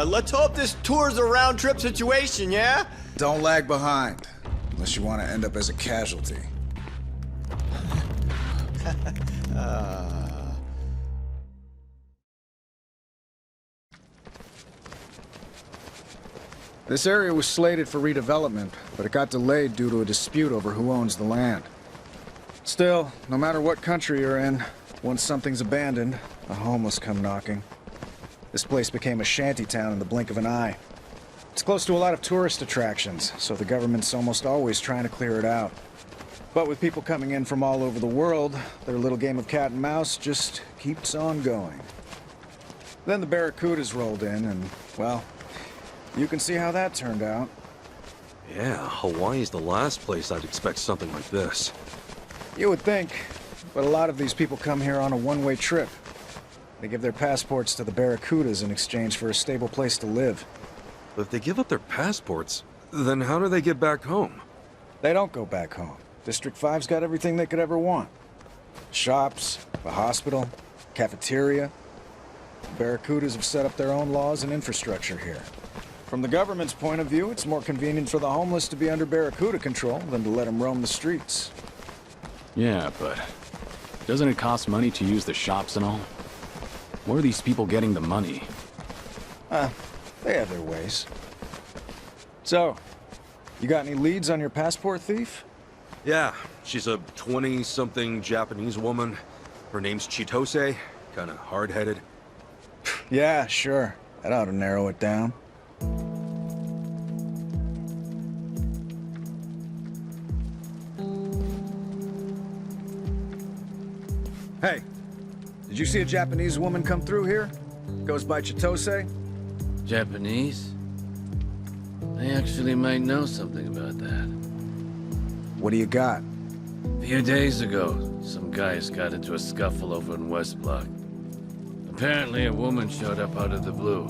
[SPEAKER 4] Let's hope this tour's a round-trip situation, yeah?
[SPEAKER 9] Don't lag behind, unless you want to end up as a casualty. This area was slated for redevelopment, but it got delayed due to a dispute over who owns the land. Still, no matter what country you're in, once something's abandoned, the homeless come knocking. This place became a shantytown in the blink of an eye. It's close to a lot of tourist attractions, so the government's almost always trying to clear it out. But with people coming in from all over the world, their little game of cat and mouse just keeps on going. Then the Barracudas rolled in, and, well, you can see how that turned out.
[SPEAKER 6] Yeah, Hawaii's the last place I'd expect something like this.
[SPEAKER 9] You would think, but a lot of these people come here on a one-way trip. They give their passports to the Barracudas in exchange for a stable place to live.
[SPEAKER 6] But if they give up their passports, then how do they get back home?
[SPEAKER 9] They don't go back home. District 5's got everything they could ever want. Shops, the hospital, cafeteria. The Barracudas have set up their own laws and infrastructure here. From the government's point of view, it's more convenient for the homeless to be under Barracuda control than to let them roam the streets.
[SPEAKER 7] Yeah, but doesn't it cost money to use the shops and all? Where are these people getting the money?
[SPEAKER 9] They have their ways. So, you got any leads on your passport thief?
[SPEAKER 6] Yeah, she's a 20-something Japanese woman. Her name's Chitose, kinda hard-headed.
[SPEAKER 9] Yeah, sure. That ought to narrow it down. Hey, did you see a Japanese woman come through here? Goes by Chitose?
[SPEAKER 22] Japanese? I actually might know something about that.
[SPEAKER 9] What do you got?
[SPEAKER 22] A few days ago, some guys got into a scuffle over in West Block. Apparently a woman showed up out of the blue.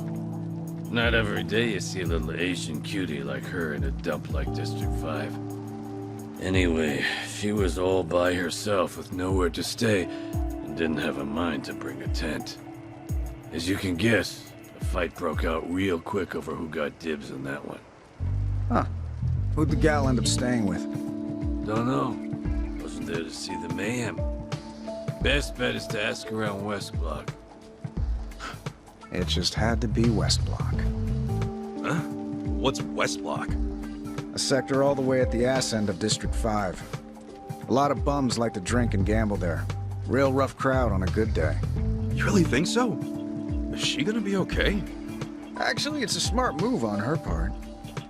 [SPEAKER 22] Not every day you see a little Asian cutie like her in a dump like District 5. Anyway, she was all by herself with nowhere to stay and didn't have a mind to bring a tent. As you can guess, a fight broke out real quick over who got dibs on that one.
[SPEAKER 9] Huh. Who'd the gal end up staying with?
[SPEAKER 22] Don't know. Wasn't there to see the mayhem. Best bet is to ask around West Block.
[SPEAKER 9] It just had to be West Block.
[SPEAKER 6] Huh? What's West Block?
[SPEAKER 9] A sector all the way at the ass end of District 5. A lot of bums like to drink and gamble there. Real rough crowd on a good day.
[SPEAKER 6] You really think so? Is she gonna be okay?
[SPEAKER 9] Actually, it's a smart move on her part.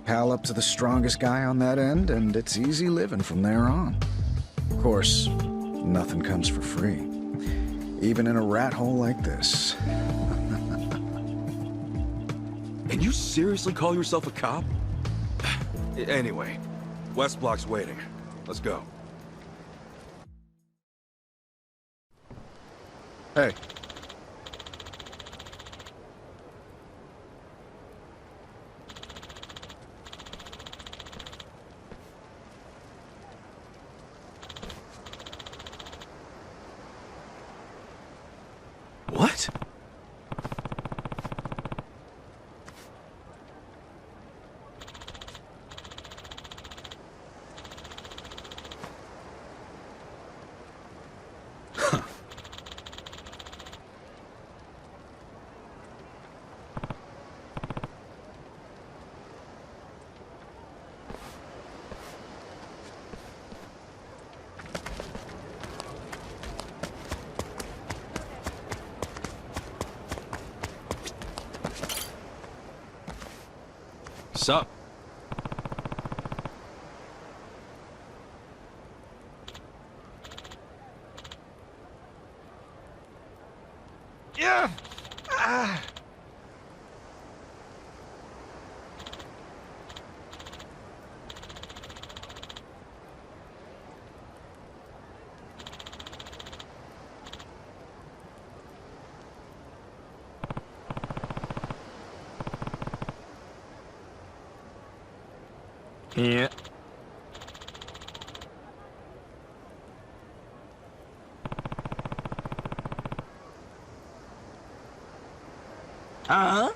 [SPEAKER 9] Pal up to the strongest guy on that end, and it's easy living from there on. Of course, nothing comes for free. Even in a rat hole like this.
[SPEAKER 6] And you seriously call yourself a cop? Anyway, West Block's waiting. Let's go.
[SPEAKER 9] Hey.
[SPEAKER 3] What?
[SPEAKER 6] Sup?
[SPEAKER 3] Yeah.
[SPEAKER 6] Yeah.
[SPEAKER 18] Huh?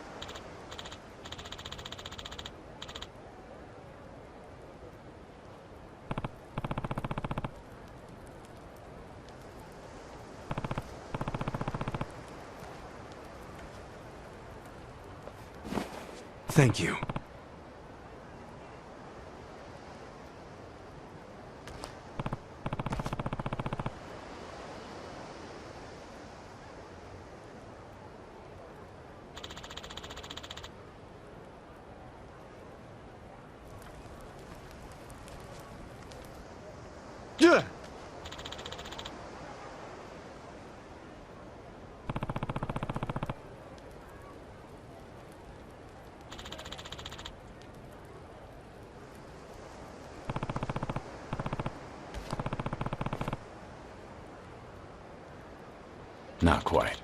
[SPEAKER 6] Thank you.
[SPEAKER 3] Yeah.
[SPEAKER 7] Not quite.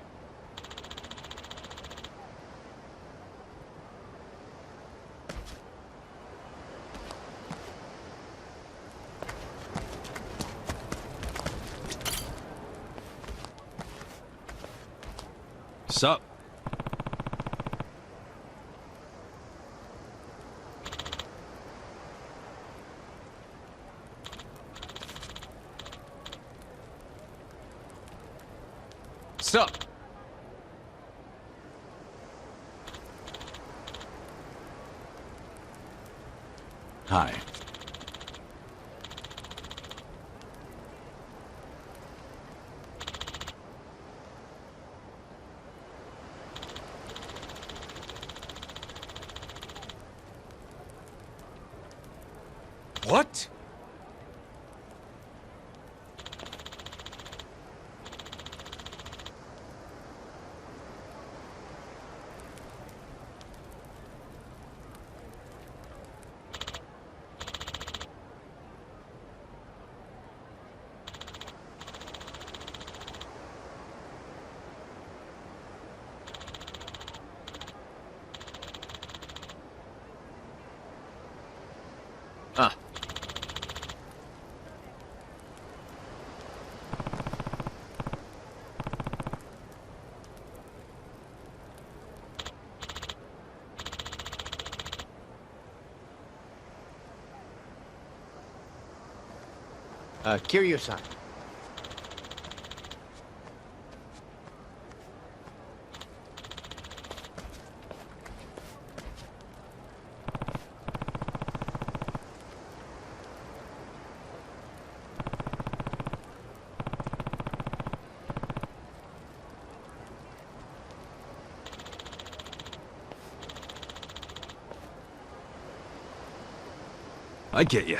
[SPEAKER 6] Sup? Sup?
[SPEAKER 7] Hi.
[SPEAKER 3] What?
[SPEAKER 7] Ah.
[SPEAKER 17] Kiryu-san.
[SPEAKER 6] I get ya.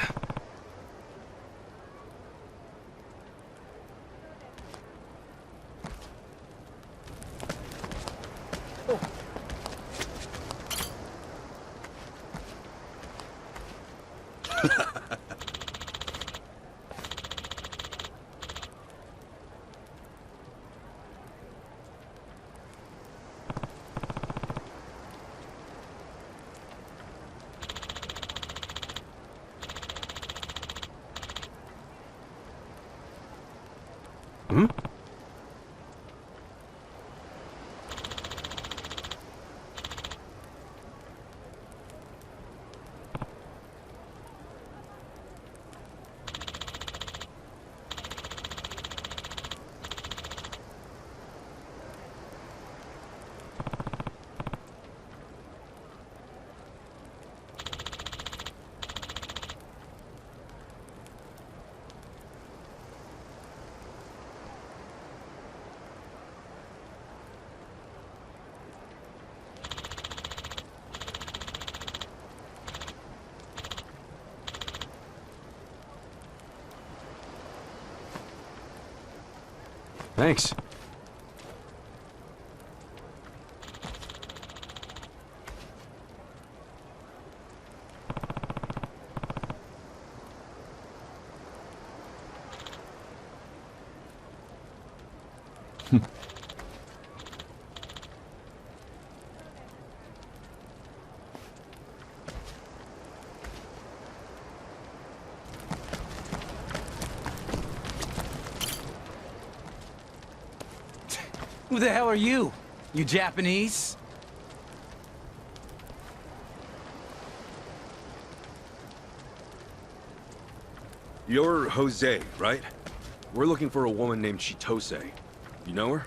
[SPEAKER 5] Thanks.
[SPEAKER 1] Who the hell are you? You Japanese?
[SPEAKER 6] You're Jose, right? We're looking for a woman named Chitose. You know her?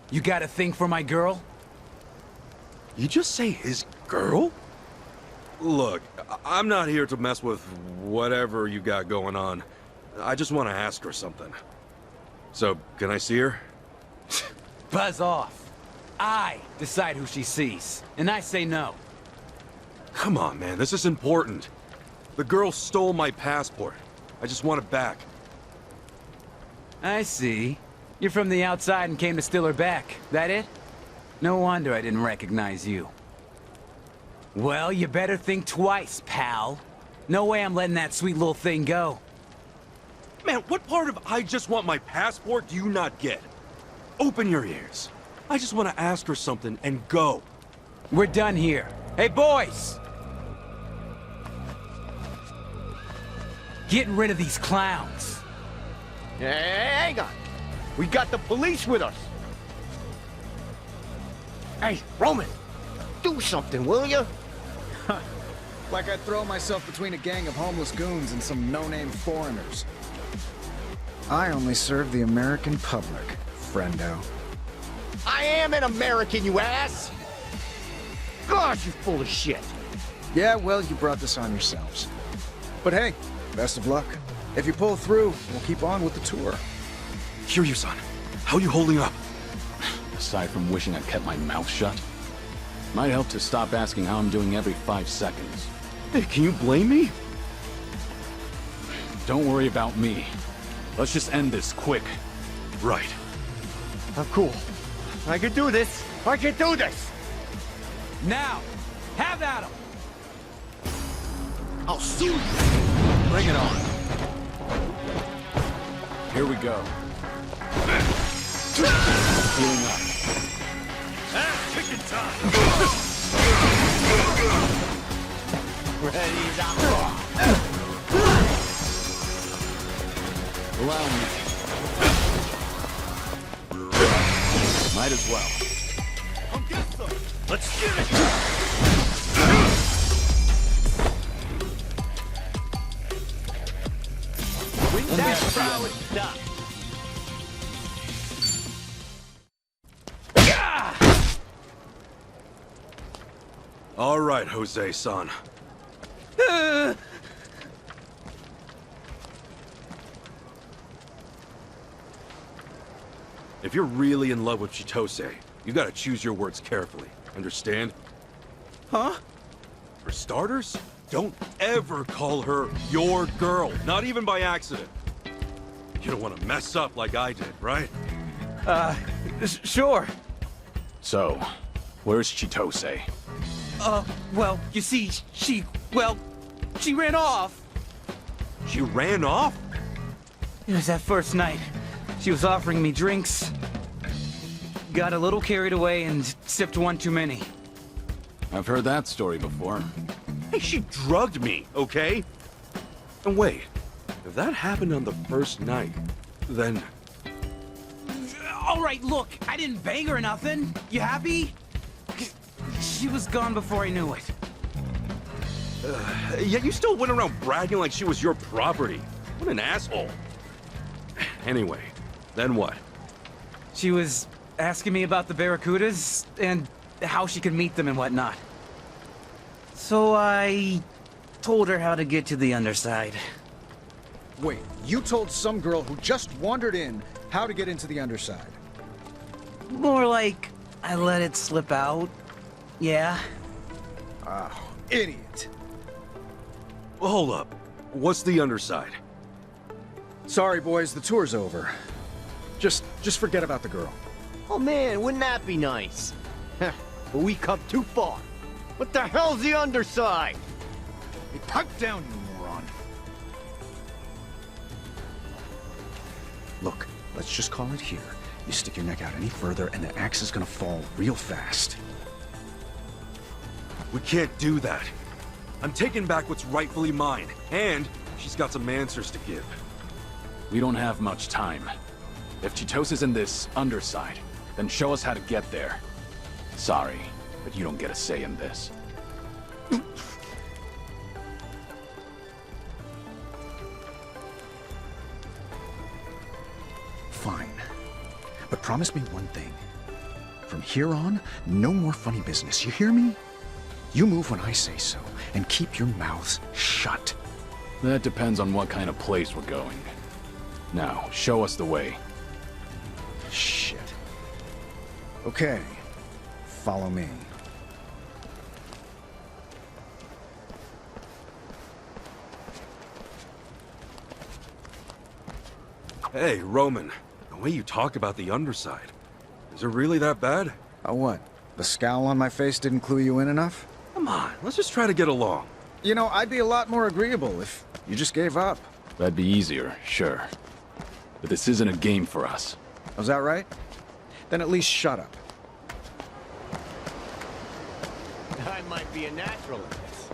[SPEAKER 1] You got a thing for my girl?
[SPEAKER 6] You just say his girl? Look, I'm not here to mess with whatever you got going on. I just want to ask her something. So, can I see her?
[SPEAKER 1] Buzz off. I decide who she sees, and I say no.
[SPEAKER 6] Come on, man, this is important. The girl stole my passport. I just want it back.
[SPEAKER 1] I see. You're from the outside and came to steal her back. That it? No wonder I didn't recognize you. Well, you better think twice, pal. No way I'm letting that sweet little thing go.
[SPEAKER 6] Man, what part of I just want my passport do you not get? Open your ears. I just want to ask her something and go.
[SPEAKER 1] We're done here. Hey, boys! Getting rid of these clowns.
[SPEAKER 17] Hey, hang on. We got the police with us. Hey, Roman, do something, will you?
[SPEAKER 9] Like I'd throw myself between a gang of homeless goons and some no-name foreigners. I only serve the American public, friendo.
[SPEAKER 17] I am an American, you ass! Gosh, you're full of shit.
[SPEAKER 9] Yeah, well, you brought this on yourselves. But hey, best of luck. If you pull through, we'll keep on with the tour.
[SPEAKER 6] Kiryu-san, how are you holding up?
[SPEAKER 7] Aside from wishing I'd kept my mouth shut, might help to stop asking how I'm doing every 5 seconds.
[SPEAKER 6] Hey, can you blame me?
[SPEAKER 7] Don't worry about me. Let's just end this quick.
[SPEAKER 6] Right.
[SPEAKER 17] I'm cool. I can do this. I can do this.
[SPEAKER 1] Now, have at 'em.
[SPEAKER 17] I'll sue you.
[SPEAKER 7] Bring it on. Here we go. Healing up.
[SPEAKER 10] Kicking time.
[SPEAKER 17] Ready,
[SPEAKER 7] Allow me. Might as well.
[SPEAKER 10] Let's get it.
[SPEAKER 17] That's how it's done.
[SPEAKER 6] All right, Jose-san. If you're really in love with Chitose, you gotta choose your words carefully. Understand?
[SPEAKER 1] Huh?
[SPEAKER 6] For starters, don't ever call her your girl. Not even by accident. You don't want to mess up like I did, right?
[SPEAKER 1] Sure.
[SPEAKER 7] So, where's Chitose?
[SPEAKER 1] Well, you see, she ran off.
[SPEAKER 6] She ran off?
[SPEAKER 1] It was that first night. She was offering me drinks. Got a little carried away and sipped one too many.
[SPEAKER 7] I've heard that story before.
[SPEAKER 6] Hey, she drugged me, okay? And wait, if that happened on the first night, then...
[SPEAKER 1] All right, look, I didn't bang her or nothing. You happy? She was gone before I knew it.
[SPEAKER 6] Yet you still went around bragging like she was your property. What an asshole. Anyway, then what?
[SPEAKER 1] She was asking me about the Barracudas and how she could meet them and whatnot. So I told her how to get to the underside.
[SPEAKER 9] Wait, you told some girl who just wandered in how to get into the underside?
[SPEAKER 1] More like I let it slip out. Yeah.
[SPEAKER 9] Oh, idiot.
[SPEAKER 6] Well, hold up. What's the underside?
[SPEAKER 9] Sorry, boys, the tour's over. Just forget about the girl.
[SPEAKER 12] Oh man, wouldn't that be nice? But we come too far. What the hell's the underside?
[SPEAKER 9] Hey, pipe down, you moron. Look, let's just call it here. You stick your neck out any further, and the axe is gonna fall real fast.
[SPEAKER 5] We can't do that. I'm taking back what's rightfully mine, and she's got some answers to give.
[SPEAKER 7] We don't have much time. If Chitose in this underside, then show us how to get there. Sorry, but you don't get a say in this.
[SPEAKER 9] Fine. But promise me one thing. From here on, no more funny business, you hear me? You move when I say so, and keep your mouths shut.
[SPEAKER 7] That depends on what kind of place we're going. Now, show us the way.
[SPEAKER 9] Shit. Okay. Follow me.
[SPEAKER 5] Hey, Roman. The way you talk about the underside. Is it really that bad?
[SPEAKER 9] Oh, what? The scowl on my face didn't clue you in enough?
[SPEAKER 5] Come on, let's just try to get along.
[SPEAKER 9] You know, I'd be a lot more agreeable if you just gave up.
[SPEAKER 7] That'd be easier, sure. But this isn't a game for us.
[SPEAKER 9] Was that right? Then at least shut up.
[SPEAKER 12] I might be a natural at this.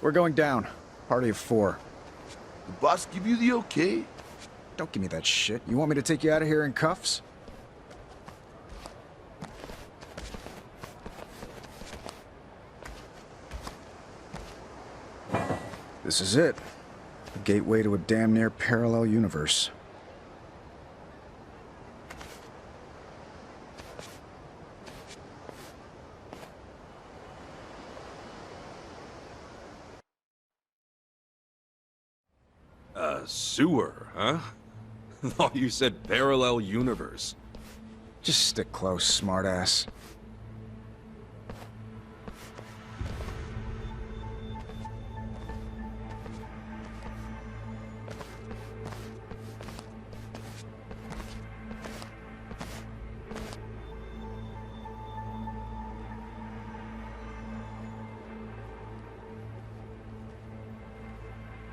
[SPEAKER 9] We're going down. Party of 4.
[SPEAKER 14] The boss give you the okay?
[SPEAKER 9] Don't give me that shit. You want me to take you out of here in cuffs? This is it. The gateway to a damn near parallel universe.
[SPEAKER 5] Sewer, huh? Thought you said parallel universe.
[SPEAKER 9] Just stick close, smartass.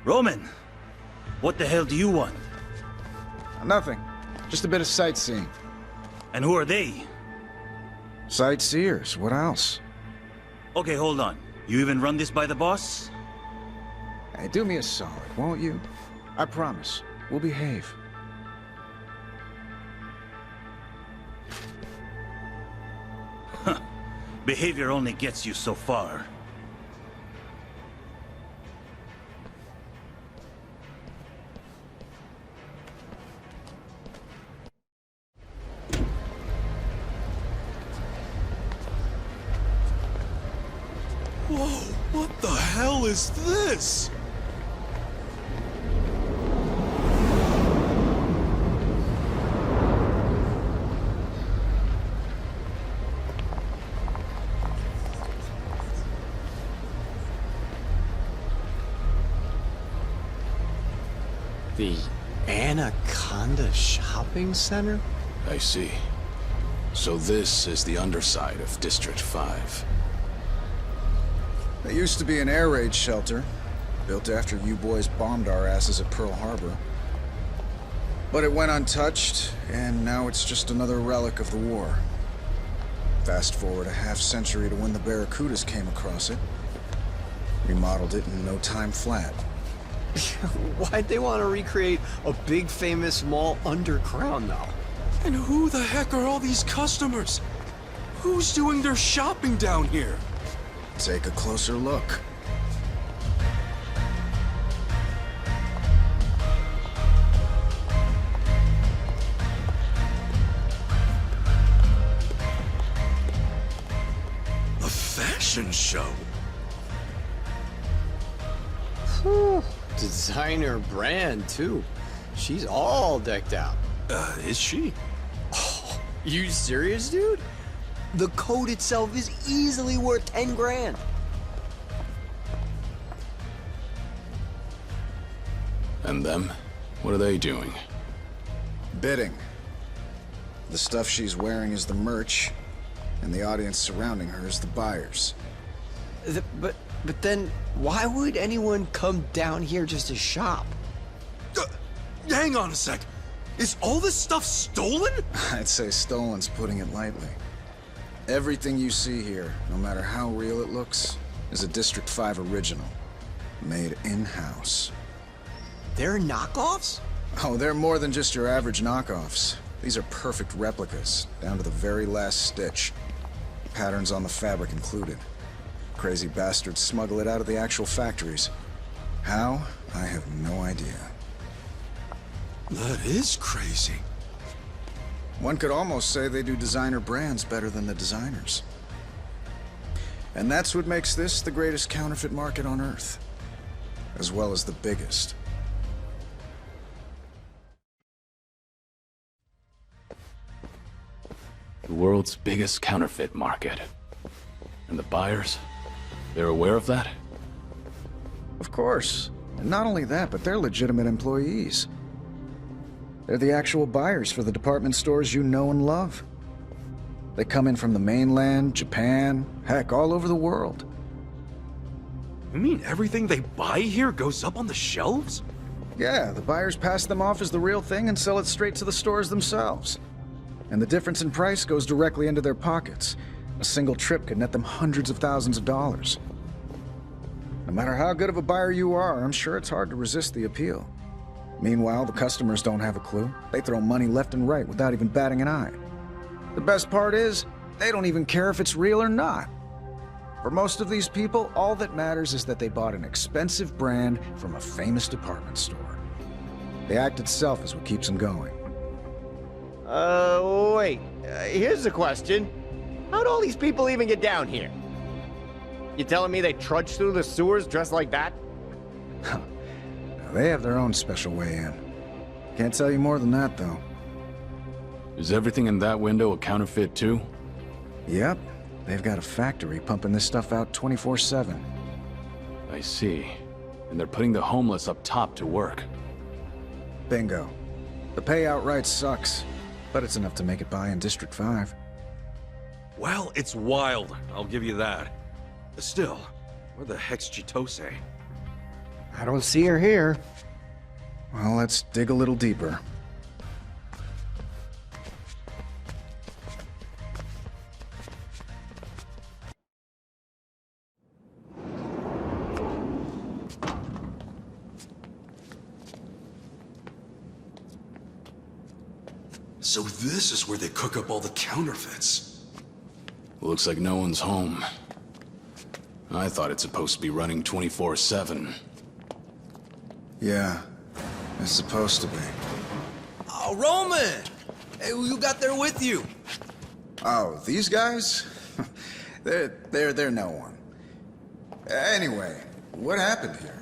[SPEAKER 16] Roman, what the hell do you want?
[SPEAKER 9] Nothing. Just a bit of sightseeing.
[SPEAKER 16] And who are they?
[SPEAKER 9] Sightseers. What else?
[SPEAKER 16] Okay, hold on. You even run this by the boss?
[SPEAKER 9] Hey, do me a solid, won't you? I promise. We'll behave.
[SPEAKER 16] Huh. Behavior only gets you so far.
[SPEAKER 2] Whoa, what the hell is this?
[SPEAKER 4] The Anaconda Shopping Center?
[SPEAKER 13] I see. So this is the underside of District 5.
[SPEAKER 9] There used to be an air raid shelter, built after you boys bombed our asses at Pearl Harbor. But it went untouched, and now it's just another relic of the war. Fast forward a half-century to when the Barracudas came across it. Remodeled it in no time flat.
[SPEAKER 4] Why'd they want to recreate a big famous mall underground now?
[SPEAKER 5] And who the heck are all these customers? Who's doing their shopping down here?
[SPEAKER 9] Take a closer look.
[SPEAKER 2] A fashion show.
[SPEAKER 4] Whew. Designer brand, too. She's all decked out.
[SPEAKER 5] Is she?
[SPEAKER 4] Oh, you serious, dude? The coat itself is easily worth 10 grand.
[SPEAKER 13] And them? What are they doing?
[SPEAKER 9] Bidding. The stuff she's wearing is the merch, and the audience surrounding her is the buyers.
[SPEAKER 4] But then, why would anyone come down here just to shop?
[SPEAKER 2] Hang on a sec. Is all this stuff stolen?
[SPEAKER 9] I'd say stolen's putting it lightly. Everything you see here, no matter how real it looks, is a District 5 original. Made in-house.
[SPEAKER 4] They're knockoffs?
[SPEAKER 9] Oh, they're more than just your average knockoffs. These are perfect replicas, down to the very last stitch. Patterns on the fabric included. Crazy bastards smuggle it out of the actual factories. How? I have no idea.
[SPEAKER 2] That is crazy.
[SPEAKER 9] One could almost say they do designer brands better than the designers. And that's what makes this the greatest counterfeit market on Earth. As well as the biggest.
[SPEAKER 7] The world's biggest counterfeit market. And the buyers? They're aware of that?
[SPEAKER 9] Of course. And not only that, but they're legitimate employees. They're the actual buyers for the department stores you know and love. They come in from the mainland, Japan, heck, all over the world.
[SPEAKER 6] You mean everything they buy here goes up on the shelves?
[SPEAKER 9] Yeah, the buyers pass them off as the real thing and sell it straight to the stores themselves. And the difference in price goes directly into their pockets. A single trip could net them hundreds of thousands of dollars. No matter how good of a buyer you are, I'm sure it's hard to resist the appeal. Meanwhile, the customers don't have a clue. They throw money left and right without even batting an eye. The best part is, they don't even care if it's real or not. For most of these people, all that matters is that they bought an expensive brand from a famous department store. The act itself is what keeps them going.
[SPEAKER 17] Wait. Here's a question. How'd all these people even get down here? You telling me they trudged through the sewers dressed like that?
[SPEAKER 9] They have their own special way in. Can't tell you more than that, though.
[SPEAKER 7] Is everything in that window a counterfeit, too?
[SPEAKER 9] Yep. They've got a factory pumping this stuff out 24/7.
[SPEAKER 7] I see. And they're putting the homeless up top to work.
[SPEAKER 9] Bingo. The pay outright sucks, but it's enough to make it by in District 5.
[SPEAKER 6] Well, it's wild, I'll give you that. Still, where the heck's Chitose?
[SPEAKER 17] I don't see her here.
[SPEAKER 9] Well, let's dig a little deeper.
[SPEAKER 5] So this is where they cook up all the counterfeits.
[SPEAKER 13] Looks like no one's home. I thought it's supposed to be running 24/7.
[SPEAKER 9] Yeah, it's supposed to be.
[SPEAKER 4] Oh, Roman! Hey, who you got there with you?
[SPEAKER 9] Oh, these guys? they're no one. Anyway, what happened here?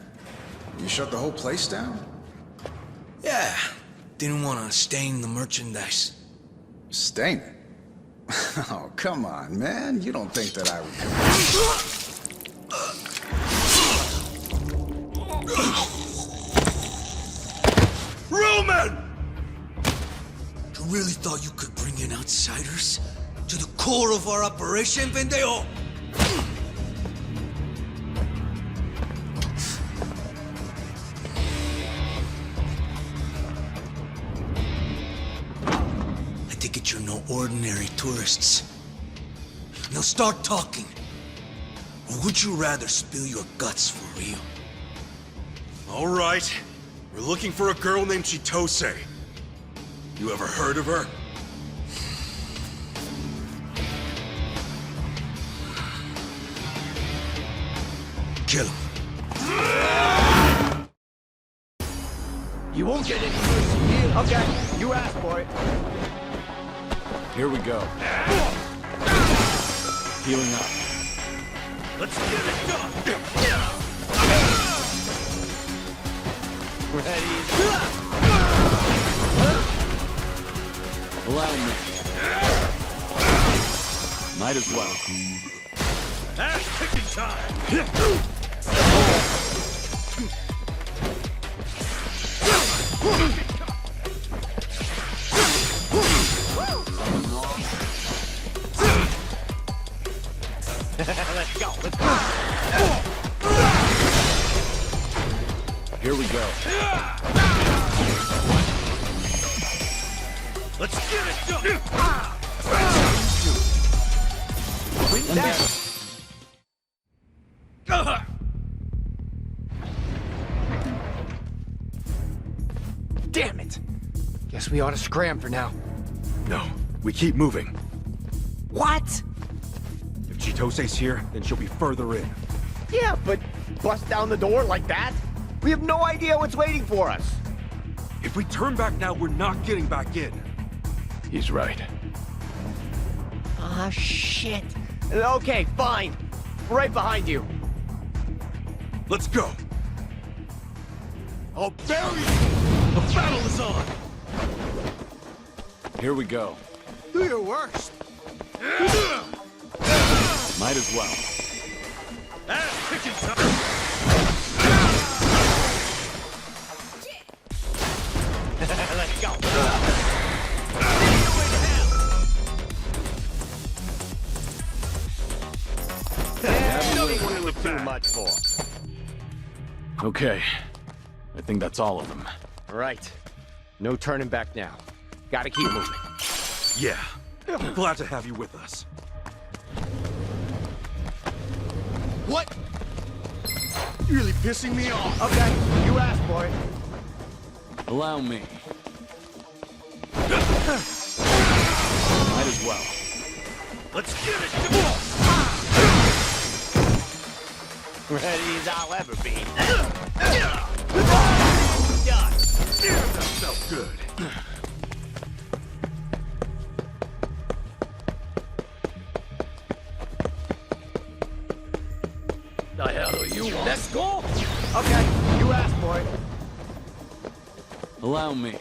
[SPEAKER 9] You shut the whole place down?
[SPEAKER 4] Yeah, didn't want to stain the merchandise.
[SPEAKER 9] Stain it? Oh, come on, man. You don't think that I would come...
[SPEAKER 2] Roman!
[SPEAKER 4] You really thought you could bring in outsiders? To the core of our operation, pendejo? I take it you're no ordinary tourists. Now start talking. Or would you rather spill your guts for real?
[SPEAKER 2] All right. We're looking for a girl named Chitose. You ever heard of her?
[SPEAKER 4] Kill him.
[SPEAKER 17] You won't get any mercy here. Okay, you asked for it.
[SPEAKER 7] Here we go. Healing up.
[SPEAKER 10] Let's get it done!
[SPEAKER 17] Ready? Allow me.
[SPEAKER 7] Might as well.
[SPEAKER 10] Ass kicking time!
[SPEAKER 7] Here we go.
[SPEAKER 10] Let's get it done!
[SPEAKER 9] Damn it! Guess we ought to scram for now.
[SPEAKER 6] No, we keep moving.
[SPEAKER 9] What?
[SPEAKER 6] If Chitose's here, then she'll be further in.
[SPEAKER 19] Yeah, but bust down the door like that? We have no idea what's waiting for us.
[SPEAKER 6] If we turn back now, we're not getting back in.
[SPEAKER 7] He's right.
[SPEAKER 19] Ah, shit. Okay, fine. Right behind you.
[SPEAKER 6] Let's go.
[SPEAKER 10] I'll bury you! The battle is on!
[SPEAKER 7] Here we go.
[SPEAKER 9] Do your worst.
[SPEAKER 7] Might as well.
[SPEAKER 10] Ass kicking time!
[SPEAKER 19] Let's go. Too much for.
[SPEAKER 7] Okay. I think that's all of them.
[SPEAKER 19] Right. No turning back now. Gotta keep moving.
[SPEAKER 6] Yeah. Glad to have you with us.
[SPEAKER 19] What? You're really pissing me off. Okay, you asked for it.
[SPEAKER 7] Allow me. Might as well.
[SPEAKER 10] Let's get it done!
[SPEAKER 19] Ready as I'll ever be.
[SPEAKER 10] That felt good.
[SPEAKER 19] The hell are you on? Let's go! Okay, you asked for it.
[SPEAKER 7] Allow me.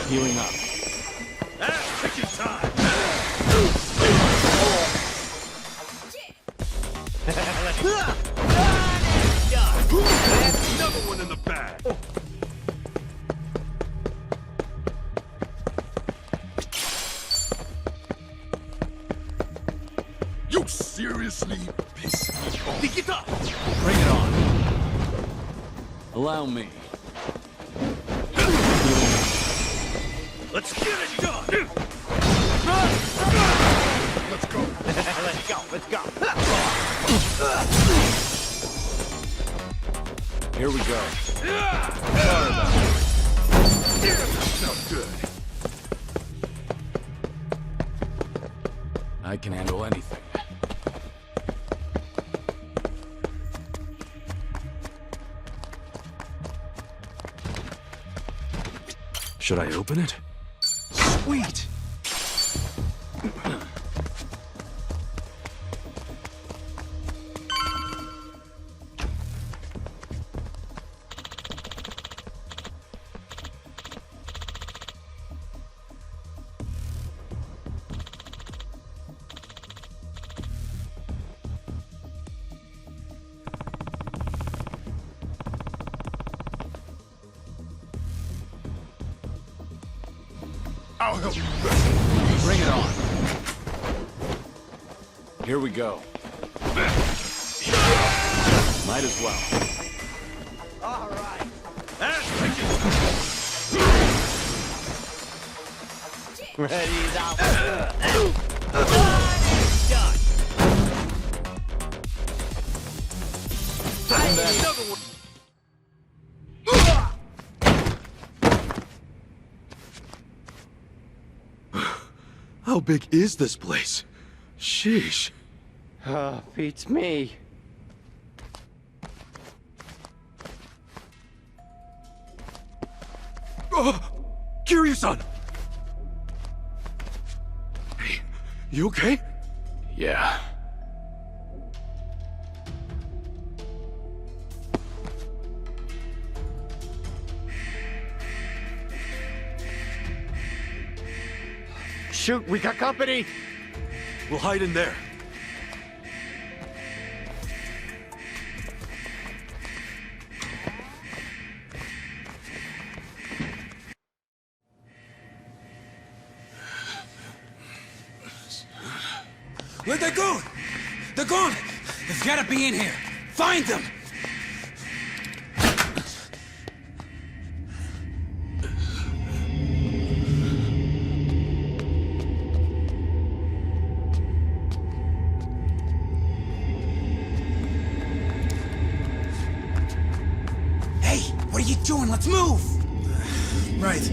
[SPEAKER 7] Healing up.
[SPEAKER 10] Ass kicking time! That's another one in the bag! You seriously piss me off?
[SPEAKER 7] Bring it on. Allow me.
[SPEAKER 10] Let's get it done!
[SPEAKER 19] Let's go. Let's go, let's go.
[SPEAKER 7] Here we go.
[SPEAKER 10] Felt good.
[SPEAKER 7] I can handle anything.
[SPEAKER 6] Should I open it? Sweet!
[SPEAKER 10] I'll help you.
[SPEAKER 7] Bring it on. Here we go. Might as well.
[SPEAKER 19] All right. Ready as I'll
[SPEAKER 10] Another one.
[SPEAKER 6] How big is this place? Sheesh.
[SPEAKER 19] Beats me.
[SPEAKER 6] Kiryu-san! Hey, you okay?
[SPEAKER 7] Yeah.
[SPEAKER 19] Shoot, we got company!
[SPEAKER 6] We'll hide in there.
[SPEAKER 2] Where'd they go? They're gone!
[SPEAKER 20] They've gotta be in here.
[SPEAKER 2] Find them!
[SPEAKER 8] Hey, what are you doing? Let's move!
[SPEAKER 2] Right.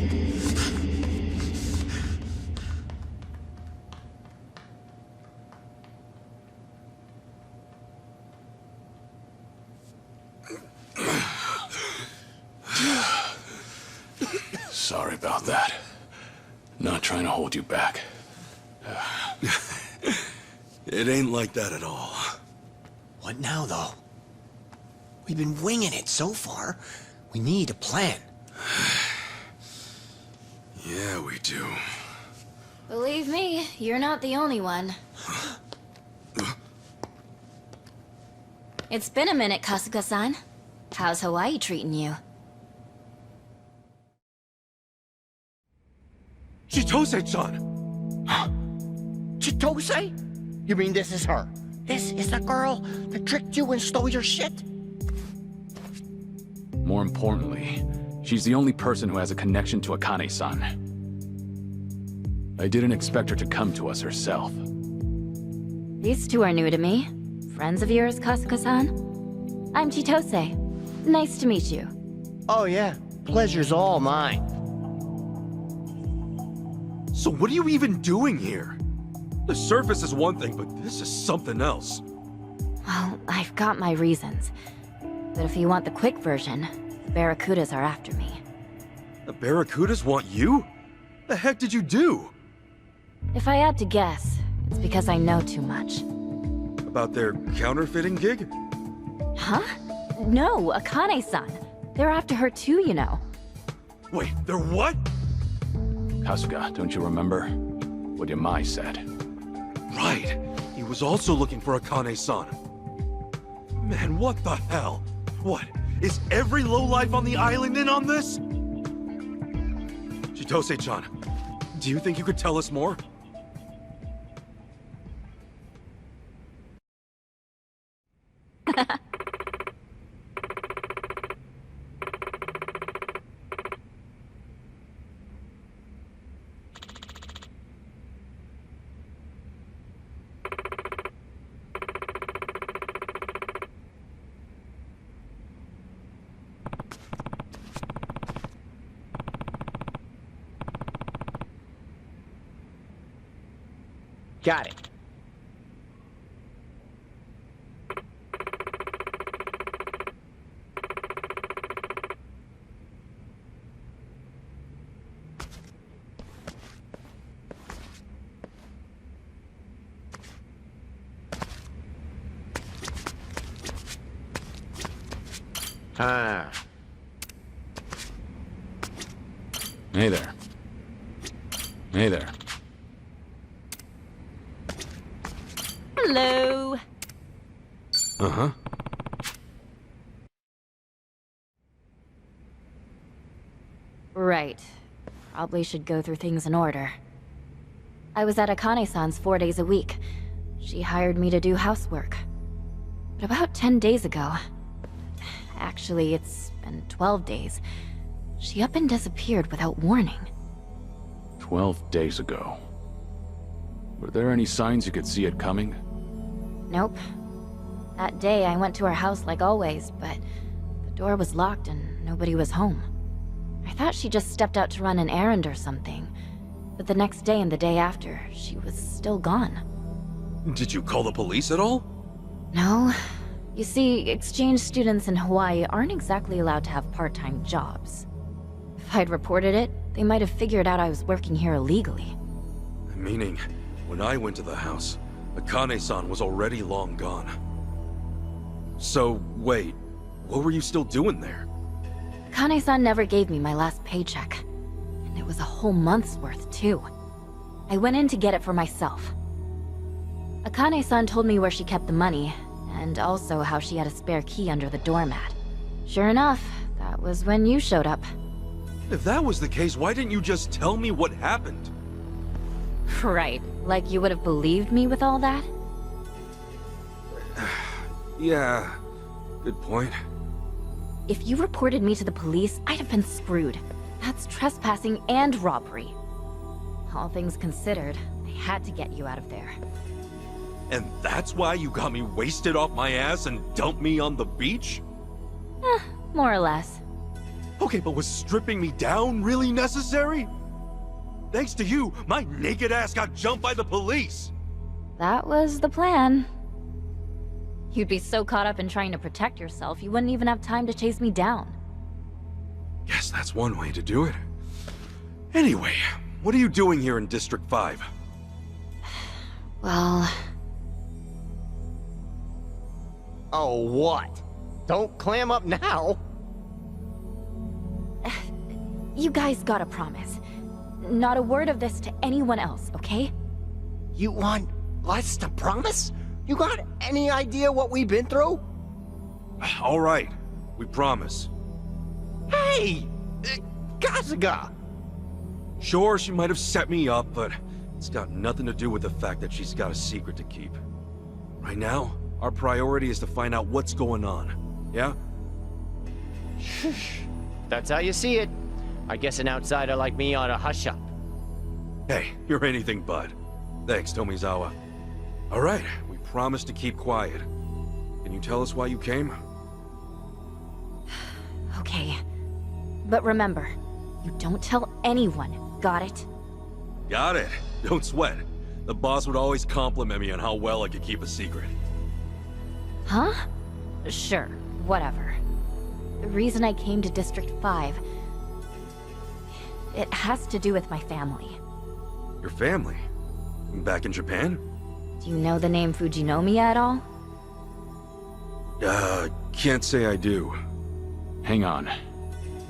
[SPEAKER 13] Sorry about that. Not trying to hold you back.
[SPEAKER 5] It ain't like that at all.
[SPEAKER 8] What now, though? We've been winging it so far. We need a plan.
[SPEAKER 5] Yeah, we do.
[SPEAKER 20] Believe me, you're not the only one. It's been a minute, Kasuga-san. How's Hawaii treating you?
[SPEAKER 2] Chitose-chan!
[SPEAKER 23] Chitose? You mean this is her? This is the girl that tricked you and stole your shit?
[SPEAKER 7] More importantly, she's the only person who has a connection to Akane-san. I didn't expect her to come to us herself.
[SPEAKER 20] These two are new to me. Friends of yours, Kasuga-san? I'm Chitose. Nice to meet you.
[SPEAKER 23] Oh yeah, pleasure's all mine.
[SPEAKER 6] So what are you even doing here? The surface is one thing, but this is something else.
[SPEAKER 20] Well, I've got my reasons. But if you want the quick version, the Barracudas are after me.
[SPEAKER 6] The Barracudas want you? The heck did you do?
[SPEAKER 20] If I had to guess, it's because I know too much.
[SPEAKER 6] About their counterfeiting gig?
[SPEAKER 20] Huh? No, Akane-san. They're after her too, you know.
[SPEAKER 6] Wait, they're what?
[SPEAKER 7] Kasuga, don't you remember what Yamai said?
[SPEAKER 6] Right. He was also looking for Akane-san. Man, what the hell? What? Is every lowlife on the island in on this? Chitose-chan, do you think you could tell us more?
[SPEAKER 23] Got it. Ah.
[SPEAKER 7] Hey there. Hey there.
[SPEAKER 20] Hello.
[SPEAKER 6] Uh-huh.
[SPEAKER 20] Right. Probably should go through things in order. I was at Akane-san's 4 days a week. She hired me to do housework. But about 10 days ago... Actually, it's been 12 days. She up and disappeared without warning.
[SPEAKER 7] 12 days ago. Were there any signs you could see it coming?
[SPEAKER 20] Nope. That day, I went to her house like always, but the door was locked and nobody was home. I thought she just stepped out to run an errand or something. But the next day and the day after, she was still gone.
[SPEAKER 6] Did you call the police at all?
[SPEAKER 20] No. You see, exchange students in Hawaii aren't exactly allowed to have part-time jobs. If I'd reported it, they might have figured out I was working here illegally.
[SPEAKER 6] Meaning, when I went to the house, Akane-san was already long gone. So, wait, what were you still doing there?
[SPEAKER 20] Akane-san never gave me my last paycheck. And it was a whole month's worth, too. I went in to get it for myself. Akane-san told me where she kept the money, and also how she had a spare key under the doormat. Sure enough, that was when you showed up.
[SPEAKER 6] If that was the case, why didn't you just tell me what happened?
[SPEAKER 20] Right, like you would have believed me with all that?
[SPEAKER 6] Yeah, Good point.
[SPEAKER 20] If you reported me to the police, I'd have been screwed. That's trespassing and robbery. All things considered, I had to get you out of there.
[SPEAKER 6] And that's why you got me wasted off my ass and dumped me on the beach?
[SPEAKER 20] More or less.
[SPEAKER 6] Okay, but was stripping me down really necessary? Thanks to you, my naked ass got jumped by the police!
[SPEAKER 20] That was the plan. You'd be so caught up in trying to protect yourself, you wouldn't even have time to chase me down.
[SPEAKER 6] Guess that's one way to do it. Anyway, what are you doing here in District 5?
[SPEAKER 20] Well...
[SPEAKER 17] Oh, what? Don't clam up now!
[SPEAKER 20] You guys gotta promise. Not a word of this to anyone else, okay?
[SPEAKER 23] You want us to promise? You got any idea what we've been through?
[SPEAKER 6] All right, we promise.
[SPEAKER 23] Hey! Kasuga!
[SPEAKER 6] Sure, she might have set me up, but it's got nothing to do with the fact that she's got a secret to keep. Right now, our priority is to find out what's going on, yeah?
[SPEAKER 17] That's how you see it. I guess an outsider like me ought to hush up.
[SPEAKER 6] Hey, you're anything but. Thanks, Tomizawa. All right, we promise to keep quiet. Can you tell us why you came?
[SPEAKER 20] Okay. But remember, you don't tell anyone, got it?
[SPEAKER 6] Got it. Don't sweat. The boss would always compliment me on how well I could keep a secret.
[SPEAKER 20] Huh? Sure, whatever. The reason I came to District 5... it has to do with my family.
[SPEAKER 6] Your family? Back in Japan?
[SPEAKER 20] Do you know the name Fujinomiya at all?
[SPEAKER 6] Can't say I do.
[SPEAKER 7] Hang on.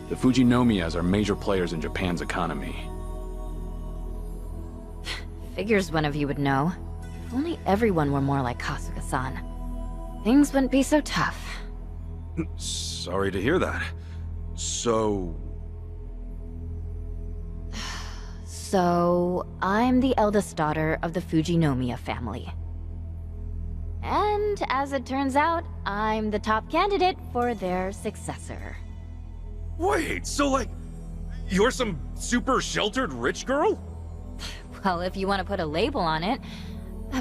[SPEAKER 7] The Fujinomiyas are major players in Japan's economy.
[SPEAKER 20] Figures one of you would know. If only everyone were more like Kasuga-san. Things wouldn't be so tough.
[SPEAKER 6] Sorry to hear that. So,
[SPEAKER 20] I'm the eldest daughter of the Fujinomiya family. And as it turns out, I'm the top candidate for their successor.
[SPEAKER 6] Wait, so like, you're some super sheltered rich girl?
[SPEAKER 20] Well, if you want to put a label on it.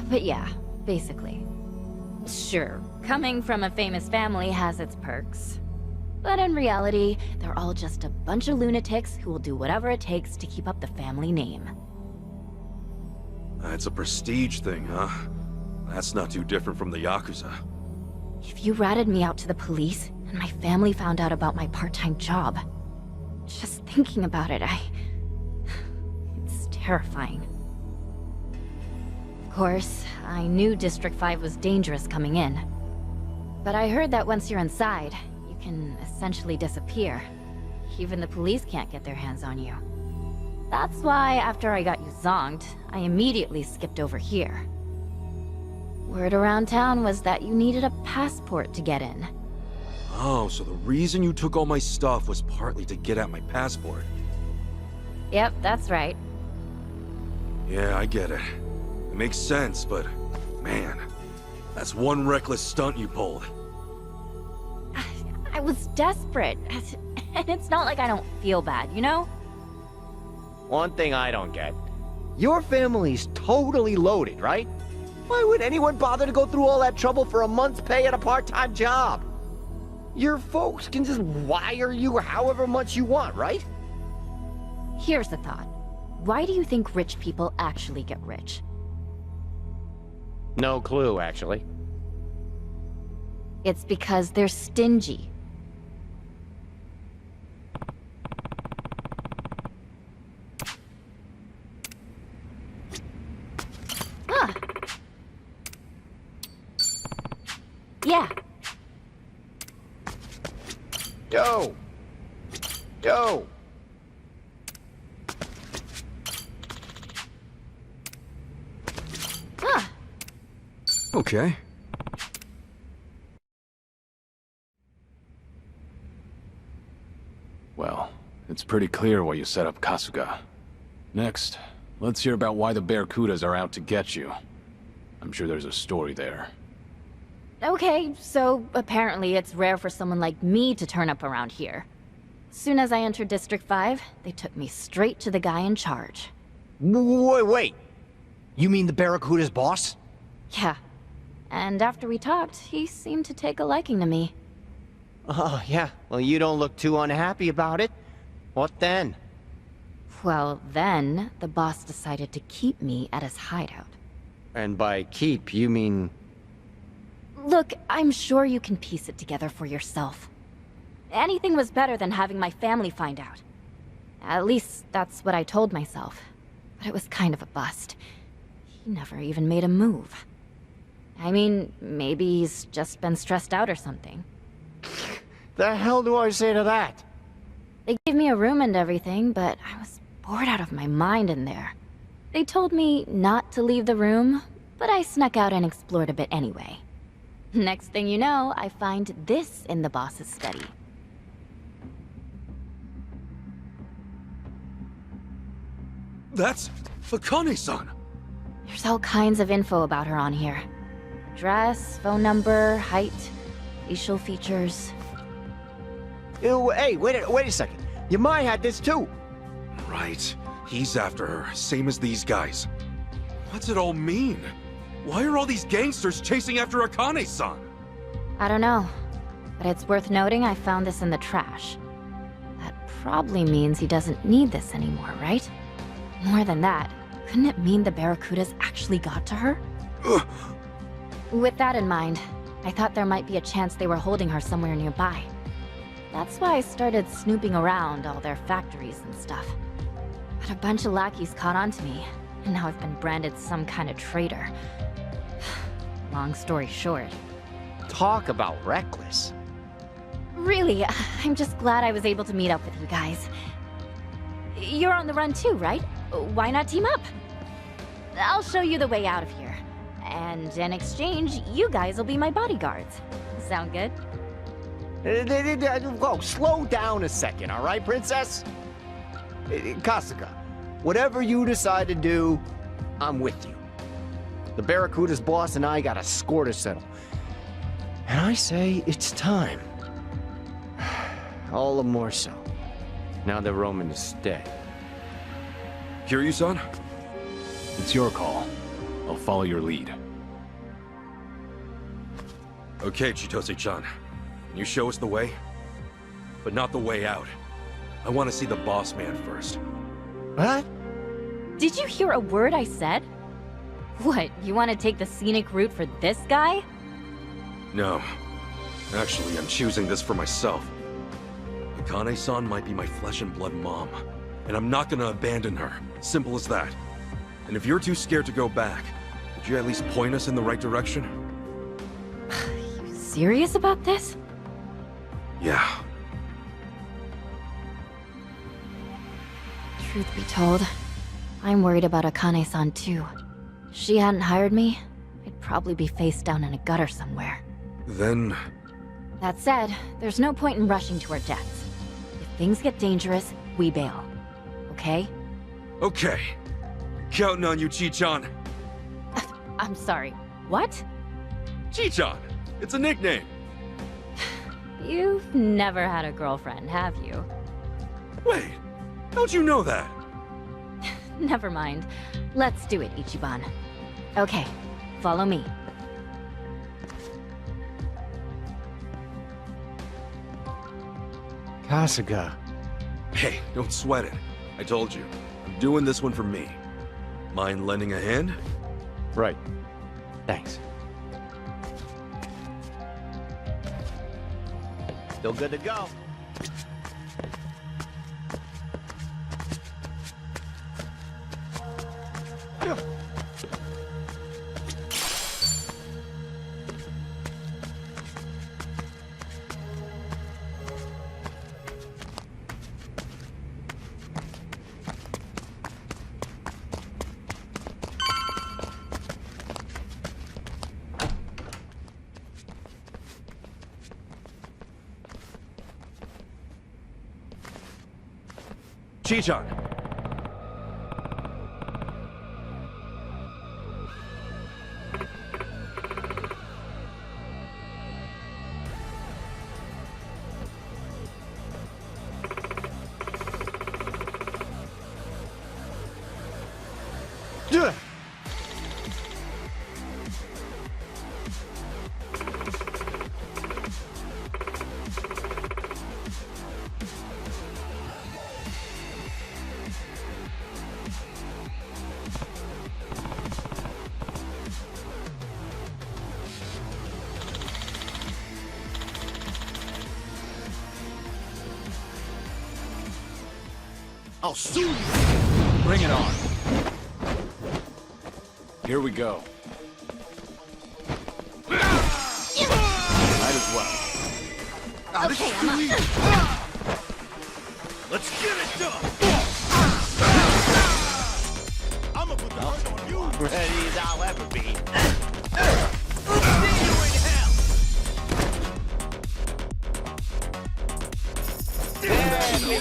[SPEAKER 20] But yeah, basically. Sure, coming from a famous family has its perks. But in reality, they're all just a bunch of lunatics who will do whatever it takes to keep up the family name.
[SPEAKER 6] It's a prestige thing, huh? That's not too different from the Yakuza.
[SPEAKER 20] If you ratted me out to the police, and my family found out about my part-time job, just thinking about it, it's terrifying. Of course, I knew District 5 was dangerous coming in. But I heard that once you're inside, you can essentially disappear. Even the police can't get their hands on you. That's why, after I got you zonked, I immediately skipped over here. Word around town was that you needed a passport to get in.
[SPEAKER 6] Oh, so the reason you took all my stuff was partly to get at my passport.
[SPEAKER 20] Yep, that's right.
[SPEAKER 6] Yeah, I get it. It makes sense, but man, that's one reckless stunt you pulled.
[SPEAKER 20] I was desperate. And it's not like I don't feel bad, you know?
[SPEAKER 17] One thing I don't get. Your family's totally loaded, right? Why would anyone bother to go through all that trouble for a month's pay at a part-time job? Your folks can just wire you however much you want, right?
[SPEAKER 20] Here's the thought. Why do you think rich people actually get rich?
[SPEAKER 17] No clue, actually.
[SPEAKER 20] It's because they're stingy. Huh. Yeah.
[SPEAKER 17] Doe! Doe!
[SPEAKER 20] Huh.
[SPEAKER 6] Okay.
[SPEAKER 7] Well, it's pretty clear why you set up Kasuga. Next, let's hear about why the Barracudas are out to get you. I'm sure there's a story there.
[SPEAKER 20] Okay, so apparently it's rare for someone like me to turn up around here. Soon as I entered District 5, they took me straight to the guy in charge.
[SPEAKER 23] Wait. You mean the Barracuda's boss?
[SPEAKER 20] Yeah. And after we talked, he seemed to take a liking to me.
[SPEAKER 23] Oh, yeah. Well, you don't look too unhappy about it. What then?
[SPEAKER 20] Well, then, the boss decided to keep me at his hideout.
[SPEAKER 23] And by keep, you mean...
[SPEAKER 20] Look, I'm sure you can piece it together for yourself. Anything was better than having my family find out. At least, that's what I told myself. But it was kind of a bust. He never even made a move. I mean, maybe he's just been stressed out or something.
[SPEAKER 23] The hell do I say to that?
[SPEAKER 20] They gave me a room and everything, but I was bored out of my mind in there. They told me not to leave the room, but I snuck out and explored a bit anyway. Next thing you know, I find this in the boss's study.
[SPEAKER 6] That's Akane-san!
[SPEAKER 20] There's all kinds of info about her on here. Address, phone number, height, facial features.
[SPEAKER 23] Ew, hey, wait a second. Your mind had this too.
[SPEAKER 6] Right. He's after her, same as these guys. What's it all mean? Why are all these gangsters chasing after Akane-san?
[SPEAKER 20] I don't know, but it's worth noting I found this in the trash. That probably means he doesn't need this anymore, right? More than that, couldn't it mean the Barracudas actually got to her? With that in mind, I thought there might be a chance they were holding her somewhere nearby. That's why I started snooping around all their factories and stuff. But a bunch of lackeys caught on to me, and now I've been branded some kind of traitor. Long story short.
[SPEAKER 23] Talk about reckless.
[SPEAKER 20] Really, I'm just glad I was able to meet up with you guys. You're on the run too, right? Why not team up? I'll show you the way out of here. And in exchange, you guys will be my bodyguards. Sound good?
[SPEAKER 23] Whoa, slow down a second, all right, princess? Kasuga, whatever you decide to do, I'm with you. The Barracuda's boss and I got a score to settle. And I say it's time. All the more so, now that Roman is dead.
[SPEAKER 6] Kiryu-san?
[SPEAKER 7] It's your call. I'll follow your lead.
[SPEAKER 6] Okay, Chitose-chan. You show us the way? But not the way out. I want to see the boss man first.
[SPEAKER 23] What?
[SPEAKER 20] Did you hear a word I said? What, you want to take the scenic route for this guy?
[SPEAKER 6] No. Actually, I'm choosing this for myself. Akane-san might be my flesh and blood mom, and I'm not gonna abandon her. Simple as that. And if you're too scared to go back, could you at least point us in the right direction?
[SPEAKER 20] You serious about this?
[SPEAKER 6] Yeah.
[SPEAKER 20] Truth be told, I'm worried about Akane-san too. If she hadn't hired me, I'd probably be face down in a gutter somewhere.
[SPEAKER 6] Then...
[SPEAKER 20] That said, there's no point in rushing to our deaths. If things get dangerous, we bail. Okay?
[SPEAKER 6] Okay. Counting on you, Chi-chan.
[SPEAKER 20] I'm sorry. What?
[SPEAKER 6] Chi-chan! It's a nickname!
[SPEAKER 20] You've never had a girlfriend, have you?
[SPEAKER 6] Wait, how'd you know that?
[SPEAKER 20] Never mind. Let's do it, Ichiban. Okay, follow me.
[SPEAKER 23] Kasuga.
[SPEAKER 6] Hey, don't sweat it. I told you. I'm doing this one for me. Mind lending a hand?
[SPEAKER 23] Right. Thanks. Still good to go.
[SPEAKER 6] Chi-chan!
[SPEAKER 19] I'll sue you.
[SPEAKER 7] Bring it on. Here we go. Might as well.
[SPEAKER 19] Now, this is too easy. Let's get it done. I'm gonna put the hurt on you.
[SPEAKER 23] Ready as I'll ever be.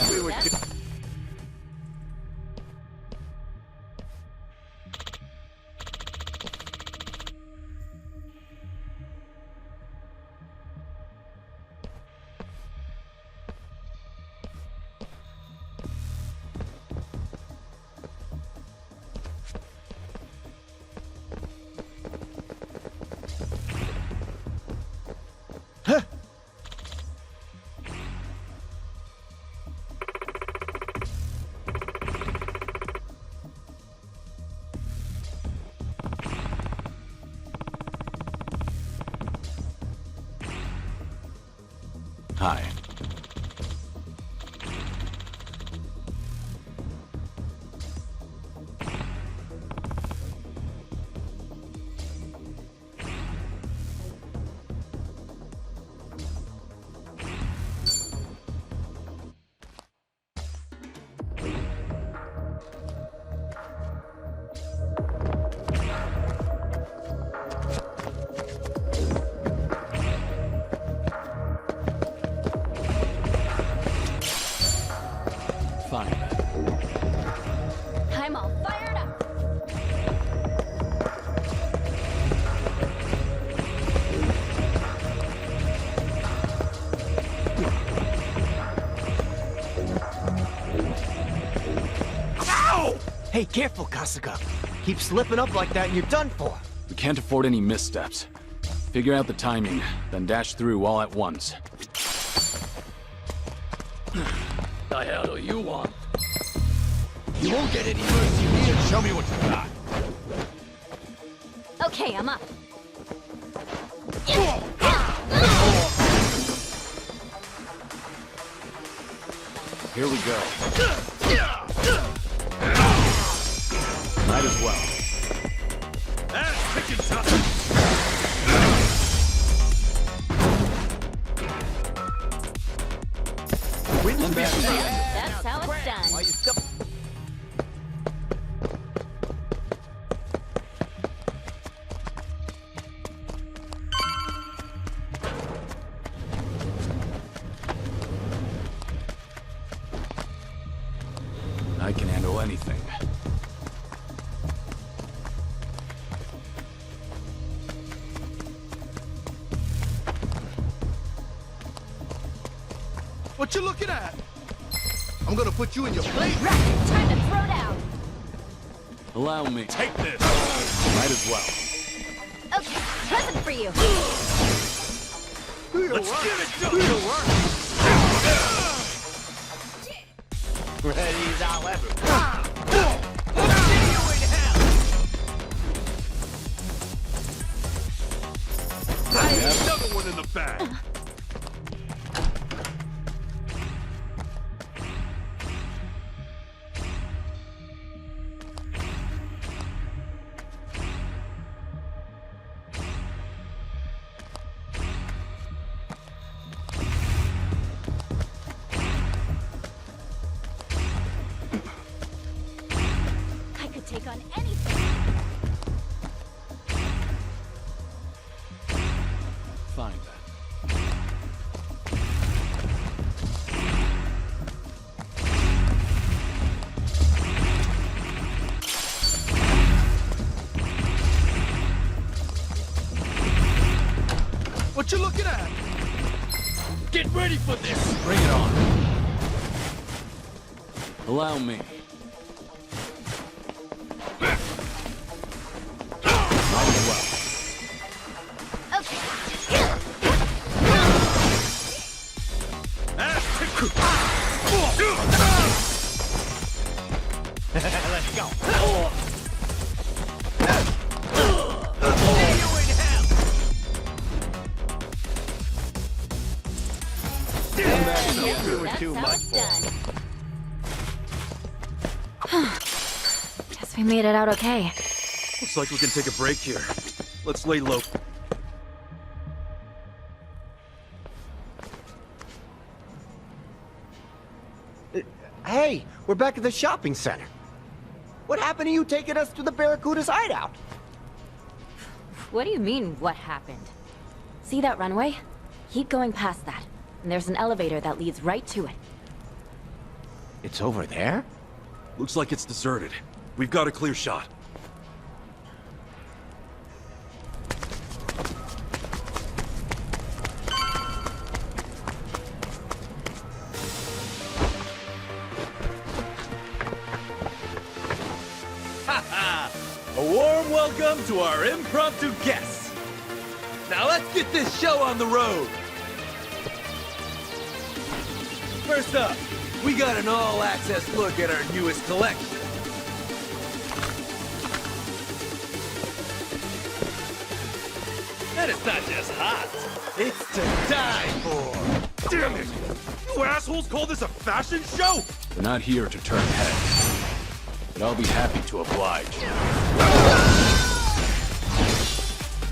[SPEAKER 23] We were
[SPEAKER 7] Hi. Fine.
[SPEAKER 20] I'm all fired up.
[SPEAKER 23] Ow! Hey, careful, Kasuga. Keep slipping up like that and you're done for.
[SPEAKER 7] We can't afford any missteps. Figure out the timing, then dash through all at once.
[SPEAKER 12] The hell do you want?
[SPEAKER 19] You won't get any mercy here. Show me what you got.
[SPEAKER 20] Okay, I'm up.
[SPEAKER 7] Here we go. Might as well.
[SPEAKER 10] That's picking tough.
[SPEAKER 20] That's how it's done.
[SPEAKER 23] While you still...
[SPEAKER 7] I can handle anything.
[SPEAKER 19] What you looking at? I'm gonna put you in your place.
[SPEAKER 20] Right, time to throw down.
[SPEAKER 7] Allow me.
[SPEAKER 10] Take this.
[SPEAKER 7] Might as well.
[SPEAKER 20] Okay, present for you.
[SPEAKER 19] Do your
[SPEAKER 10] Let's
[SPEAKER 19] work.
[SPEAKER 10] get it done.
[SPEAKER 19] Do your work.
[SPEAKER 23] Ready as I'll ever be.
[SPEAKER 10] Another one in the bag.
[SPEAKER 20] I could take on anything.
[SPEAKER 7] Fine then.
[SPEAKER 19] What you looking at?
[SPEAKER 12] Get ready for this!
[SPEAKER 7] Bring it on. Allow me. Might as well.
[SPEAKER 20] Okay.
[SPEAKER 23] Let's go.
[SPEAKER 20] That's how it's done. Guess we made it out okay.
[SPEAKER 6] Looks like we can take a break here. Let's lay low.
[SPEAKER 23] Hey, we're back at the shopping center. What happened to you taking us to the Barracuda's hideout?
[SPEAKER 20] What do you mean, what happened? See that runway? Keep going past that, and there's an elevator that leads right to it.
[SPEAKER 23] It's over there?
[SPEAKER 6] Looks like it's deserted. We've got a clear shot.
[SPEAKER 3] A warm welcome to our impromptu guests. Now let's get this show on the road. First up, we got an all-access look at our newest collection. And it's not just hot, it's to die for.
[SPEAKER 2] Damn it! You assholes call this a fashion show?
[SPEAKER 13] We're not here to turn heads, but I'll be happy to oblige.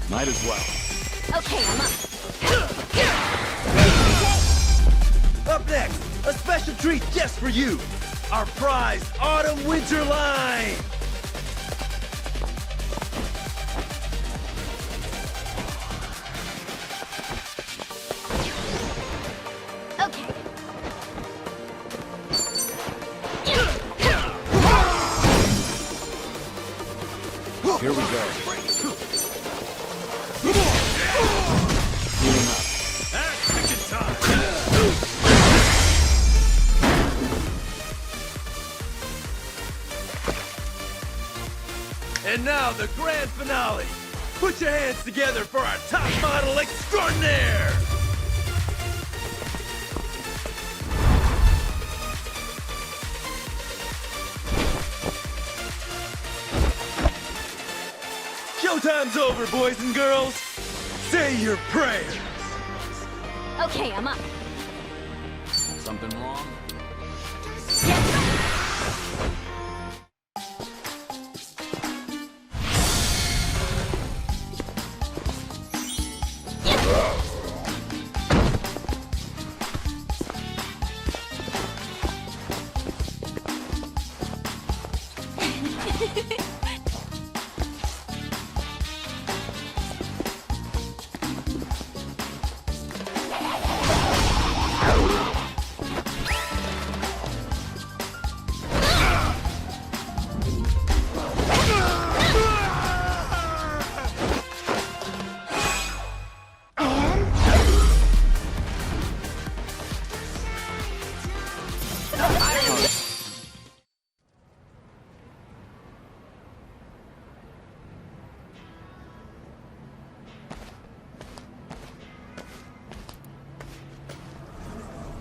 [SPEAKER 13] Might as well.
[SPEAKER 20] Okay, I'm up.
[SPEAKER 3] Up next, a special treat just for you. Our prized autumn-winter line.
[SPEAKER 20] Okay.
[SPEAKER 13] Here we go.
[SPEAKER 3] And now the grand finale. Put your hands together for our top model extraordinaire. Showtime's over, boys and girls. Say your prayers.
[SPEAKER 20] Okay, I'm up.
[SPEAKER 13] Something wrong?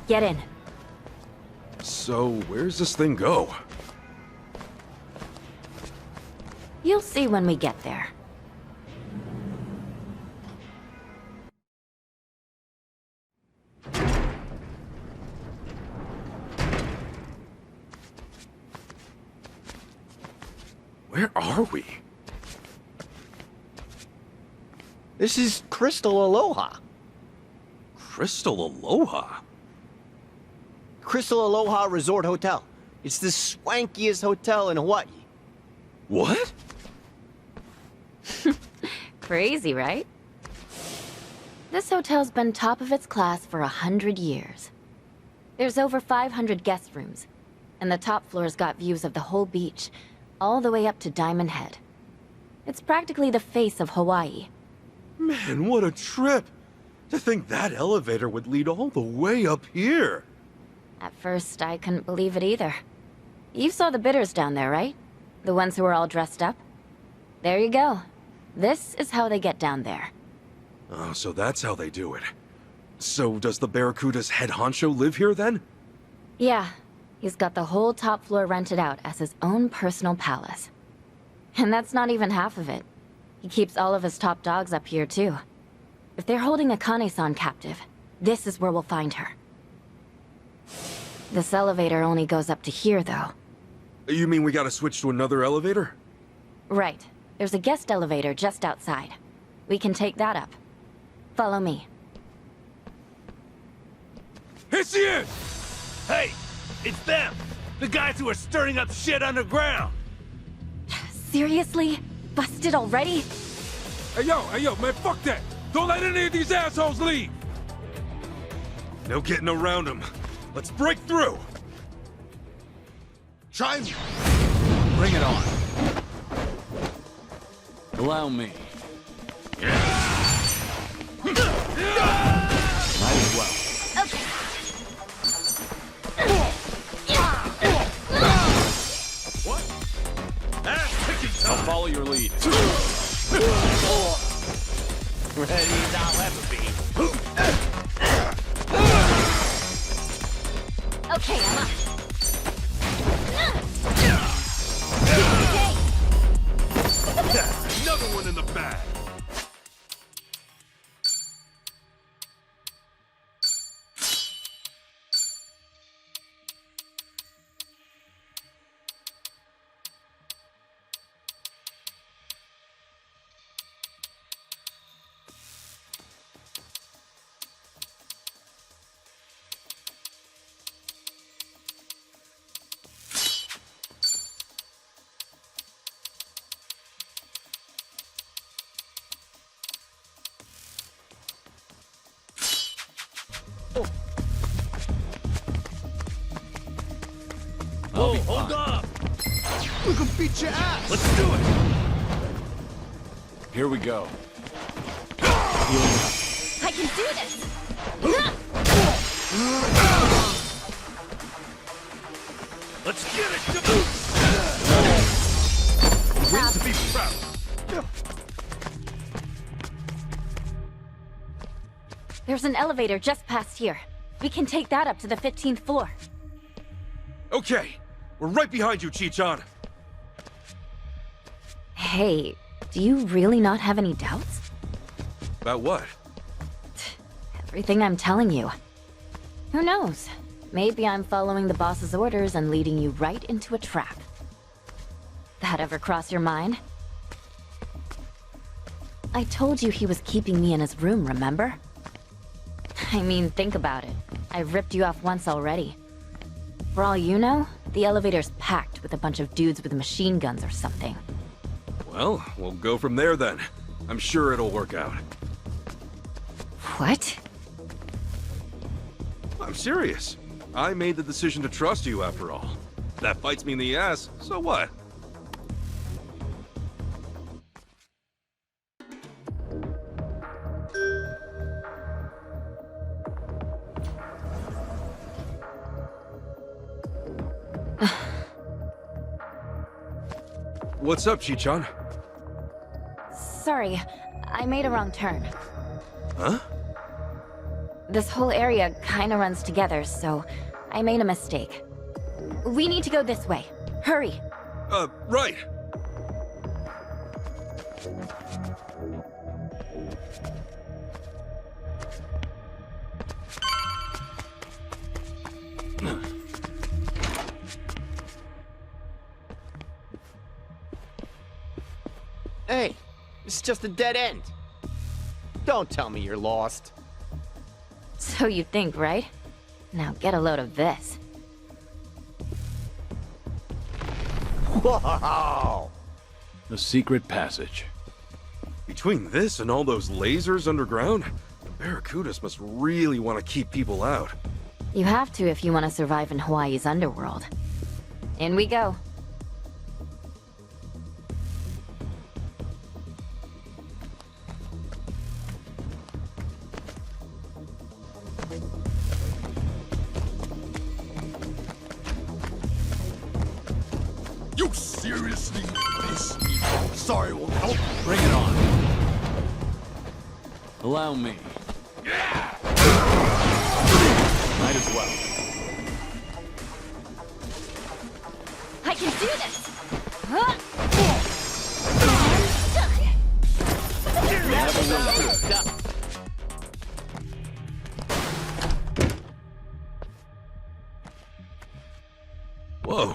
[SPEAKER 20] Get in.
[SPEAKER 6] So, where's this thing go?
[SPEAKER 20] You'll see when we get there.
[SPEAKER 6] Where are we?
[SPEAKER 23] This is Crystal Aloha.
[SPEAKER 6] Crystal Aloha?
[SPEAKER 23] Crystal Aloha Resort Hotel. It's the swankiest hotel in Hawaii.
[SPEAKER 6] What?
[SPEAKER 20] Crazy, right? This hotel's been top of its class for 100 years. There's over 500 guest rooms, and the top floor's got views of the whole beach, all the way up to Diamond Head. It's practically the face of Hawaii.
[SPEAKER 6] Man, what a trip! To think that elevator would lead all the way up here!
[SPEAKER 20] At first, I couldn't believe it either. You saw the bidders down there, right? The ones who were all dressed up? There you go. This is how they get down there.
[SPEAKER 6] Oh, so that's how they do it. So does the Barracuda's head honcho live here then?
[SPEAKER 20] Yeah, he's got the whole top floor rented out as his own personal palace. And that's not even half of it. He keeps all of his top dogs up here too. If they're holding Akane-san captive, this is where we'll find her. This elevator only goes up to here, though.
[SPEAKER 6] You mean we gotta switch to another elevator?
[SPEAKER 20] Right. There's a guest elevator just outside. We can take that up. Follow me.
[SPEAKER 3] Here she is! Hey, it's them! The guys who are stirring up shit underground!
[SPEAKER 20] Seriously? Busted already?
[SPEAKER 10] Hey yo, man, fuck that! Don't let any of these assholes leave!
[SPEAKER 6] No getting around them. Let's break through!
[SPEAKER 19] Try and bring it on.
[SPEAKER 7] Allow me.
[SPEAKER 20] Okay.
[SPEAKER 7] Might as well.
[SPEAKER 6] What? I'll follow your lead.
[SPEAKER 18] Ready as I'll ever be.
[SPEAKER 20] Okay, I'm up.
[SPEAKER 6] Another one in the bag.
[SPEAKER 18] Whoa, hold up!
[SPEAKER 19] We can beat your ass!
[SPEAKER 3] Let's do it!
[SPEAKER 7] Here we go.
[SPEAKER 20] I can do this!
[SPEAKER 3] Let's get it! Wins to be proud.
[SPEAKER 20] There's an elevator just past here. We can take that up to the 15th floor.
[SPEAKER 6] Okay, we're right behind you, Chi-chan.
[SPEAKER 20] Hey, do you really not have any doubts?
[SPEAKER 6] About what?
[SPEAKER 20] Everything I'm telling you. Who knows? Maybe I'm following the boss's orders and leading you right into a trap. That ever cross your mind? I told you he was keeping me in his room, remember? I mean, think about it. I've ripped you off once already. For all you know, the elevator's packed with a bunch of dudes with machine guns or something.
[SPEAKER 6] Well, we'll go from there then. I'm sure it'll work out.
[SPEAKER 20] What?
[SPEAKER 6] I'm serious. I made the decision to trust you after all. If that bites me in the ass, so what? What's up, Chi-chan?
[SPEAKER 20] Sorry, I made a wrong turn.
[SPEAKER 6] Huh?
[SPEAKER 20] This whole area kinda runs together, so I made a mistake. We need to go this way. Hurry!
[SPEAKER 6] Right.
[SPEAKER 23] Hey, it's just a dead end. Don't tell me you're lost.
[SPEAKER 20] So you think, right? Now get a load of this.
[SPEAKER 23] Whoa!
[SPEAKER 7] A secret passage.
[SPEAKER 6] Between this and all those lasers underground, the Barracudas must really want to keep people out.
[SPEAKER 20] You have to if you want to survive in Hawaii's underworld. In we go.
[SPEAKER 19] You seriously piss me off. Sorry, well, don't bring it on.
[SPEAKER 7] Allow me. Might as well.
[SPEAKER 20] I can do this!
[SPEAKER 6] Whoa.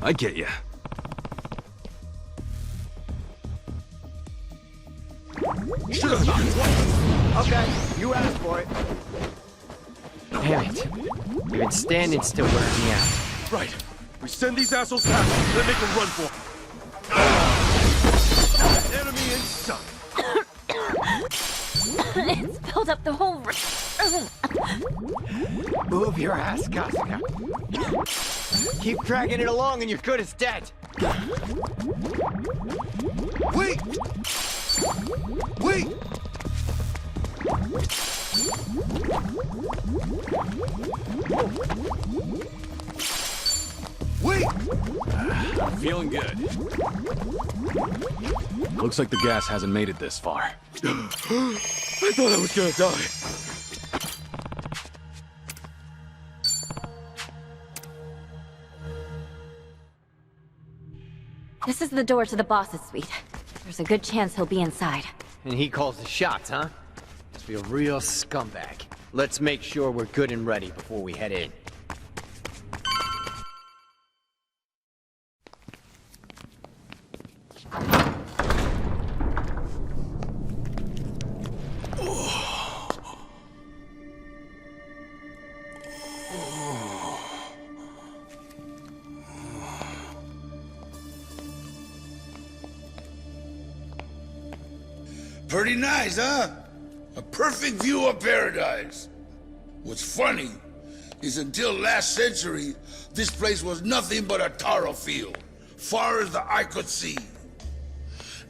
[SPEAKER 6] I get ya.
[SPEAKER 23] Okay, you asked for it. Damn it. You've been standing still wearing me out.
[SPEAKER 10] Right. We send these assholes past, then make a run for it. Enemy in sight.
[SPEAKER 20] It's filled up the whole room.
[SPEAKER 23] Move your ass, Kasuga. Keep dragging it along and you're good as dead.
[SPEAKER 10] Wait! Wait! Wait!
[SPEAKER 7] I'm feeling good. Looks like the gas hasn't made it this far.
[SPEAKER 10] I thought I was gonna die.
[SPEAKER 20] This is the door to the boss's suite. There's a good chance he'll be inside.
[SPEAKER 23] And he calls the shots, huh? Must be a real scumbag. Let's make sure we're good and ready before we head in.
[SPEAKER 11] Pretty nice, huh? A perfect view of paradise. What's funny is until last century, this place was nothing but a taro field, far as the eye could see.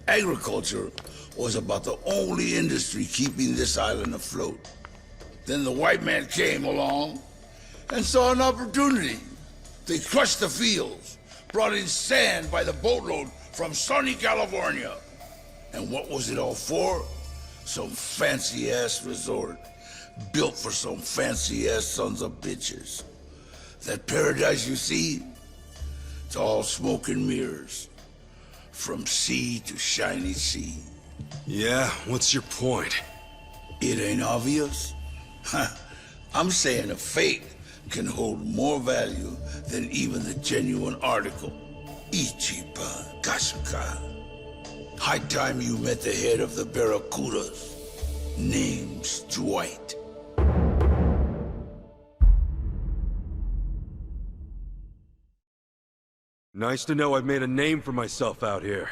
[SPEAKER 11] Agriculture was about the only industry keeping this island afloat. Then the white man came along and saw an opportunity. They crushed the fields, brought in sand by the boatload from sunny California. And what was it all for? Some fancy-ass resort, built for some fancy-ass sons of bitches. That paradise you see, it's all smoke and mirrors. From sea to shiny sea.
[SPEAKER 5] Yeah, what's your point?
[SPEAKER 11] It ain't obvious? I'm saying a fake can hold more value than even the genuine article. Ichiban Kasuga. High time you met the head of the Barracudas. Name's Dwight.
[SPEAKER 6] Nice to know I've made a name for myself out here.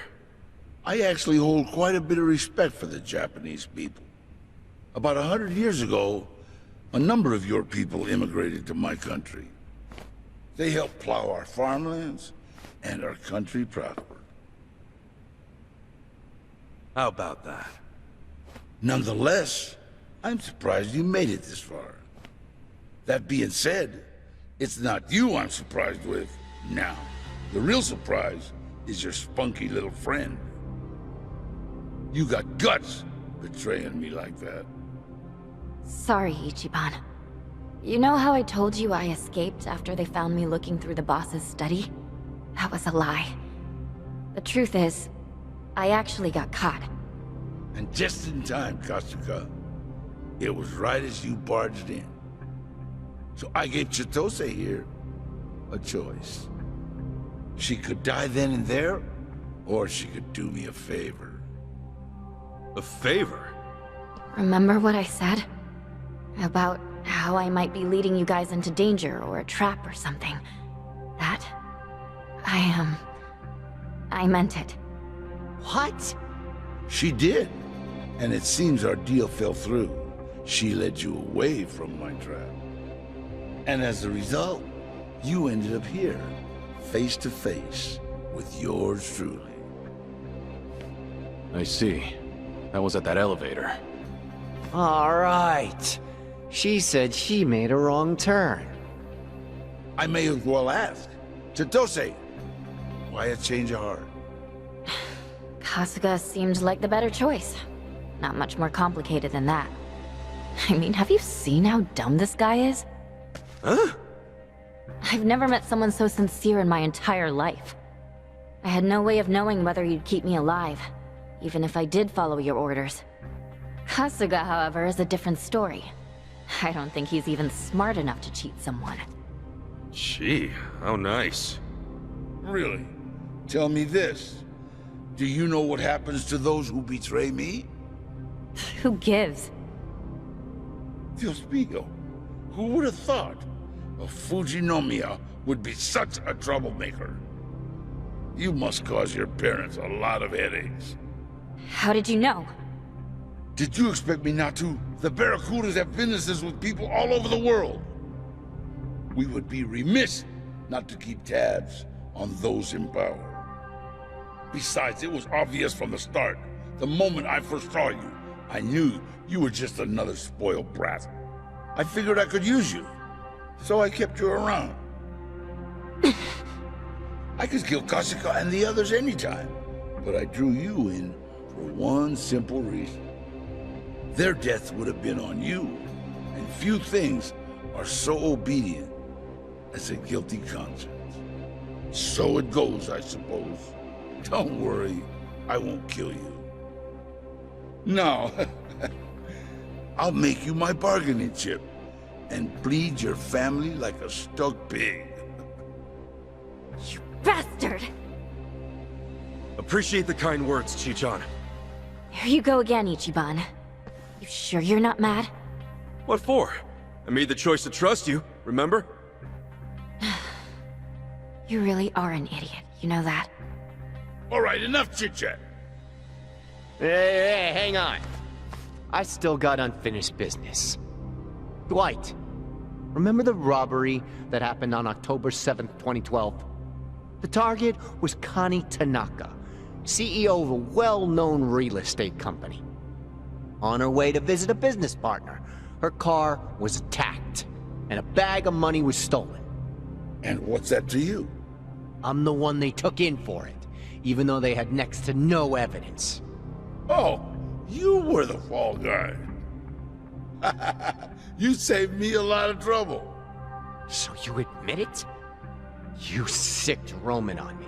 [SPEAKER 11] I actually hold quite a bit of respect for the Japanese people. About 100 years ago, a number of your people immigrated to my country. They helped plow our farmlands, and our country prospered.
[SPEAKER 6] How about that?
[SPEAKER 11] Nonetheless, I'm surprised you made it this far. That being said, it's not you I'm surprised with now. The real surprise is your spunky little friend. You got guts betraying me like that.
[SPEAKER 20] Sorry, Ichiban. You know how I told you I escaped after they found me looking through the boss's study? That was a lie. The truth is, I actually got caught.
[SPEAKER 11] And just in time, Kasuga. It was right as you barged in. So I gave Chitose here a choice. She could die then and there, or she could do me a favor.
[SPEAKER 6] A favor?
[SPEAKER 20] Remember what I said? About how I might be leading you guys into danger or a trap or something. That... I meant it.
[SPEAKER 23] What?
[SPEAKER 11] She did. And it seems our deal fell through. She led you away from my trap. And as a result, you ended up here, face to face with yours truly.
[SPEAKER 7] I see. That was at that elevator.
[SPEAKER 23] All right. She said she made a wrong turn.
[SPEAKER 11] I may as well ask. Chitose, why a change of heart?
[SPEAKER 20] Kasuga seemed like the better choice. Not much more complicated than that. I mean, have you seen how dumb this guy is?
[SPEAKER 6] Huh?
[SPEAKER 20] I've never met someone so sincere in my entire life. I had no way of knowing whether you'd keep me alive, even if I did follow your orders. Kasuga, however, is a different story. I don't think he's even smart enough to cheat someone.
[SPEAKER 6] Gee, how nice.
[SPEAKER 11] Really? Tell me this. Do you know what happens to those who betray me?
[SPEAKER 20] Who gives?
[SPEAKER 11] Dios mío. Who would have thought a Fujinomiya would be such a troublemaker? You must cause your parents a lot of headaches.
[SPEAKER 20] How did you know?
[SPEAKER 11] Did you expect me not to? The Barracudas have businesses with people all over the world. We would be remiss not to keep tabs on those in power. Besides, it was obvious from the start. The moment I first saw you, I knew you were just another spoiled brat. I figured I could use you, so I kept you around. I could kill Kasuga and the others anytime, but I drew you in for one simple reason. Their death would have been on you, and few things are so obedient as a guilty conscience. So it goes, I suppose. Don't worry, I won't kill you. No, I'll make you my bargaining chip and bleed your family like a stuck pig.
[SPEAKER 20] You bastard!
[SPEAKER 6] Appreciate the kind words, Chichan.
[SPEAKER 20] Here you go again, Ichiban. You sure you're not mad?
[SPEAKER 6] What for? I made the choice to trust you, remember?
[SPEAKER 20] You really are an idiot, you know that?
[SPEAKER 11] All right, enough chit-chat.
[SPEAKER 23] Hey, hang on. I still got unfinished business. Dwight, remember the robbery that happened on October 7th, 2012? The target was Connie Tanaka, CEO of a well-known real estate company. On her way to visit a business partner, her car was attacked, and a bag of money was stolen.
[SPEAKER 11] And what's that to you?
[SPEAKER 23] I'm the one they took in for it, even though they had next to no evidence.
[SPEAKER 11] Oh, you were the fall guy. You saved me a lot of trouble.
[SPEAKER 23] So you admit it? You sicked Roman on me.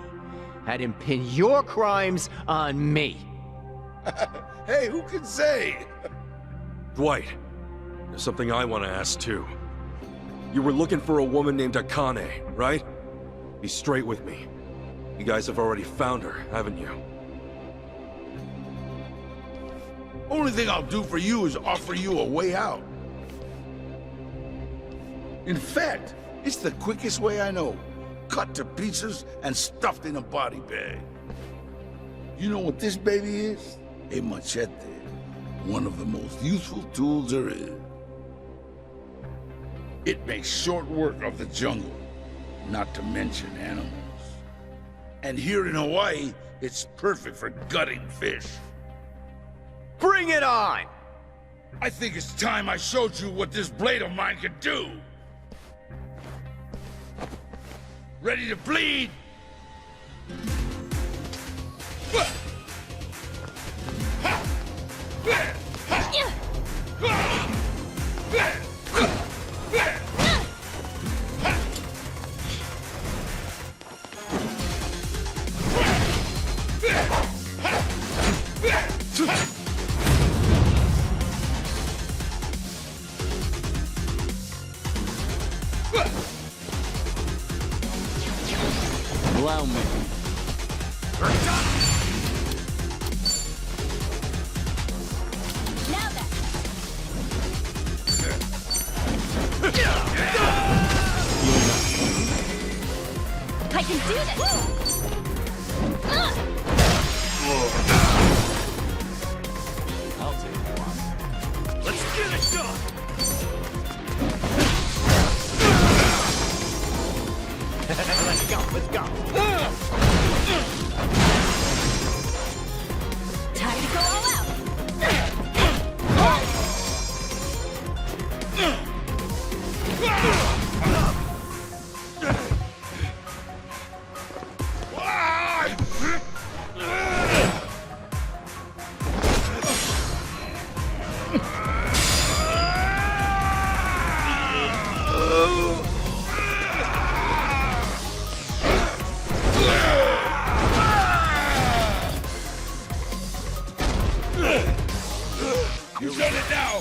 [SPEAKER 23] Had him pin your crimes on me.
[SPEAKER 11] Hey, who can say?
[SPEAKER 6] Dwight, there's something I want to ask too. You were looking for a woman named Akane, right? Be straight with me. You guys have already found her, haven't you?
[SPEAKER 11] Only thing I'll do for you is offer you a way out. In fact, it's the quickest way I know. Cut to pieces and stuffed in a body bag. You know what this baby is? A machete. One of the most useful tools there is. It makes short work of the jungle, not to mention animals. And here in Hawaii, it's perfect for gutting fish.
[SPEAKER 23] Bring it on!
[SPEAKER 11] I think it's time I showed you what this blade of mine can do. Ready to bleed?
[SPEAKER 12] Allow me.
[SPEAKER 20] Now then. I can do this!
[SPEAKER 12] I'll take one.
[SPEAKER 6] Let's get it done!
[SPEAKER 23] Let's go, let's go.
[SPEAKER 20] Time to go all out!
[SPEAKER 11] You done it now.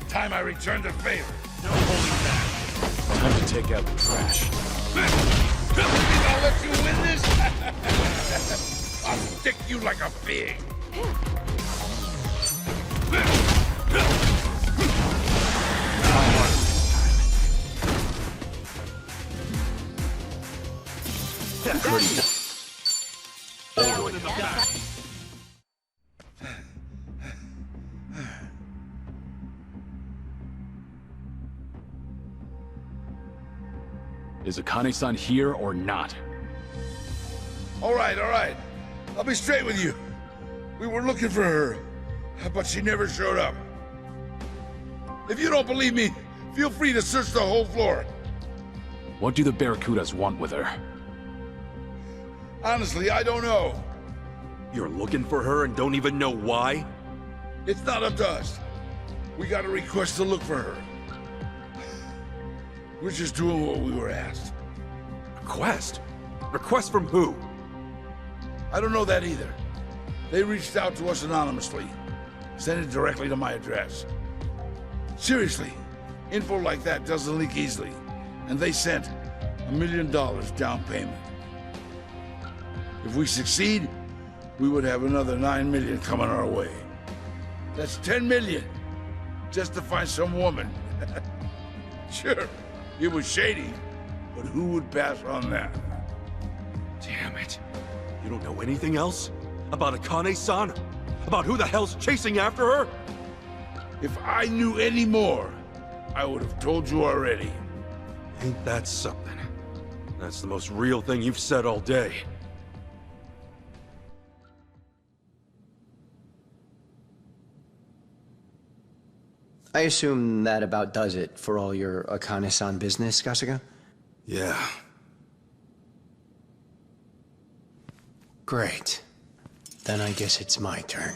[SPEAKER 11] Time I return the favor.
[SPEAKER 5] Time to take out the trash.
[SPEAKER 11] Leave me alone! let you win this? I'll stick you like a pig.
[SPEAKER 7] Is Akane-san here or not?
[SPEAKER 11] All right. I'll be straight with you. We were looking for her, but she never showed up. If you don't believe me, feel free to search the whole floor.
[SPEAKER 7] What do the Barracudas want with her?
[SPEAKER 11] Honestly, I don't know.
[SPEAKER 6] You're looking for her and don't even know why?
[SPEAKER 11] It's not up to us. We got a request to look for her. We're just doing what we were asked.
[SPEAKER 6] Request? Request from who?
[SPEAKER 11] I don't know that either. They reached out to us anonymously. Sent it directly to my address. Seriously, info like that doesn't leak easily. And they sent $1 million down payment. If we succeed, we would have another $9 million coming our way. That's $10 million, just to find some woman. Sure, it was shady, but who would pass on that?
[SPEAKER 6] Damn it. You don't know anything else? About Akane-san? About who the hell's chasing after her?
[SPEAKER 11] If I knew any more, I would have told you already.
[SPEAKER 6] Ain't that something? That's the most real thing you've said all day.
[SPEAKER 17] I assume that about does it for all your Akane-san business, Kasuga?
[SPEAKER 5] Yeah.
[SPEAKER 17] Great. Then I guess it's my turn.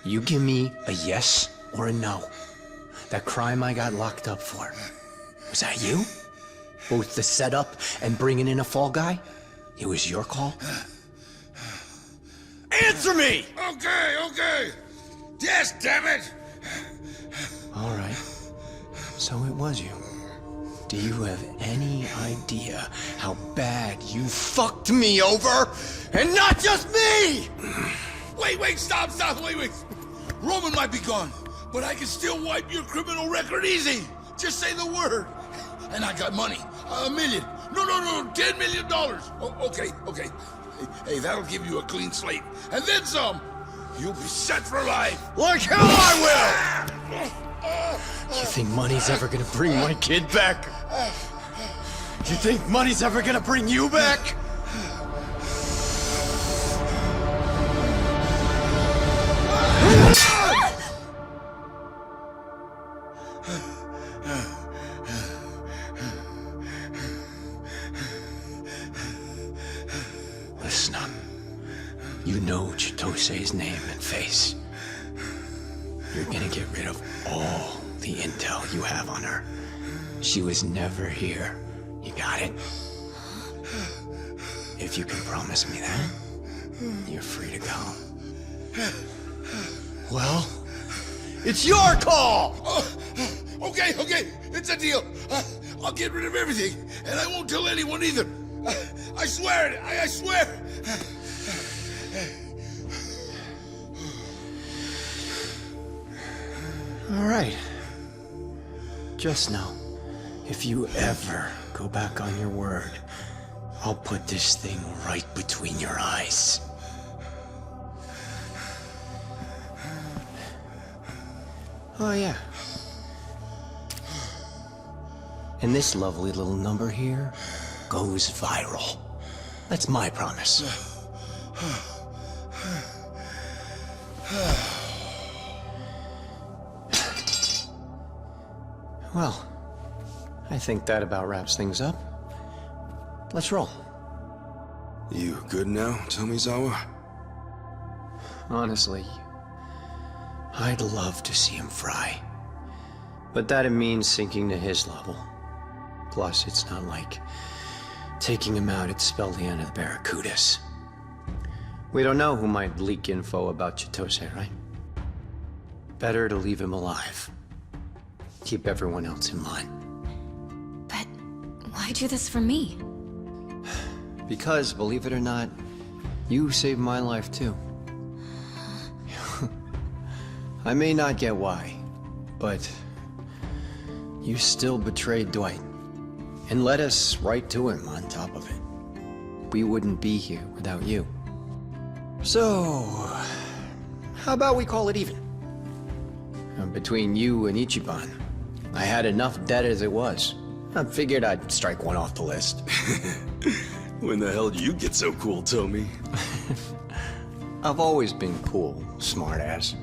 [SPEAKER 17] You give me a yes or a no. That crime I got locked up for. Was that you? Both the setup and bringing in a fall guy? It was your call?
[SPEAKER 11] Answer me! Okay. Yes, damn it!
[SPEAKER 17] All right. So it was you. Do you have any idea how bad you fucked me over? And not just me!
[SPEAKER 11] Wait, stop, wait. Roman might be gone, but I can still wipe your criminal record easy. Just say the word. And I got money. $1 million. No, $10 million. Oh, okay. Hey, that'll give you a clean slate. And then some. You'll be set for life.
[SPEAKER 17] Like hell I will! You think money's ever gonna bring my kid back? You think money's ever gonna bring you back? Listen up. You know Chitose's name and face. You're gonna get rid of all the intel you have on her. She was never here. You got it? If you can promise me that, you're free to go. Well, it's your call!
[SPEAKER 11] Okay, it's a deal. I'll get rid of everything, and I won't tell anyone either. I swear it, I swear.
[SPEAKER 17] All right. Just know, if you ever go back on your word, I'll put this thing right between your eyes. Oh, yeah. And this lovely little number here goes viral. That's my promise. Well, I think that about wraps things up. Let's roll.
[SPEAKER 5] You good now, Tomizawa?
[SPEAKER 17] Honestly, I'd love to see him fry. But that'd mean sinking to his level. Plus, it's not like taking him out would spell the end of the Barracudas.
[SPEAKER 4] We don't know who might leak info about Chitose, right? Better to leave him alive. Keep everyone else in line.
[SPEAKER 20] But why do this for me?
[SPEAKER 4] Because, believe it or not, you saved my life too. I may not get why, but you still betrayed Dwight and led us right to him on top of it. We wouldn't be here without you. So, how about we call it even? Between you and Ichiban, I had enough debt as it was. I figured I'd strike one off the list.
[SPEAKER 5] When the hell did you get so cool, Tommy?
[SPEAKER 4] I've always been cool, smartass.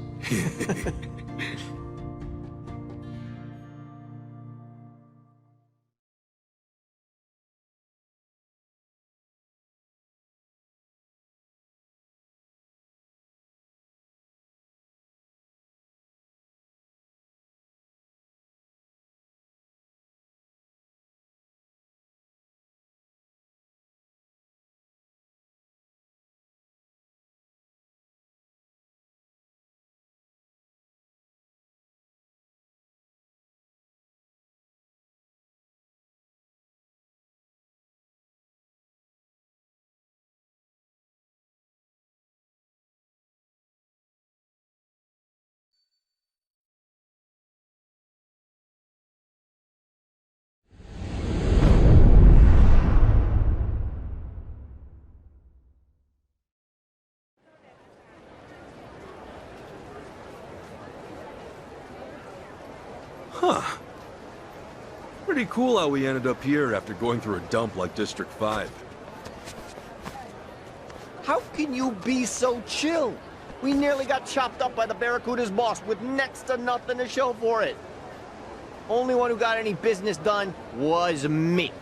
[SPEAKER 6] Huh. Pretty cool how we ended up here after going through a dump like District 5.
[SPEAKER 23] How can you be so chill? We nearly got chopped up by the Barracuda's boss with next to nothing to show for it. Only one who got any business done was me.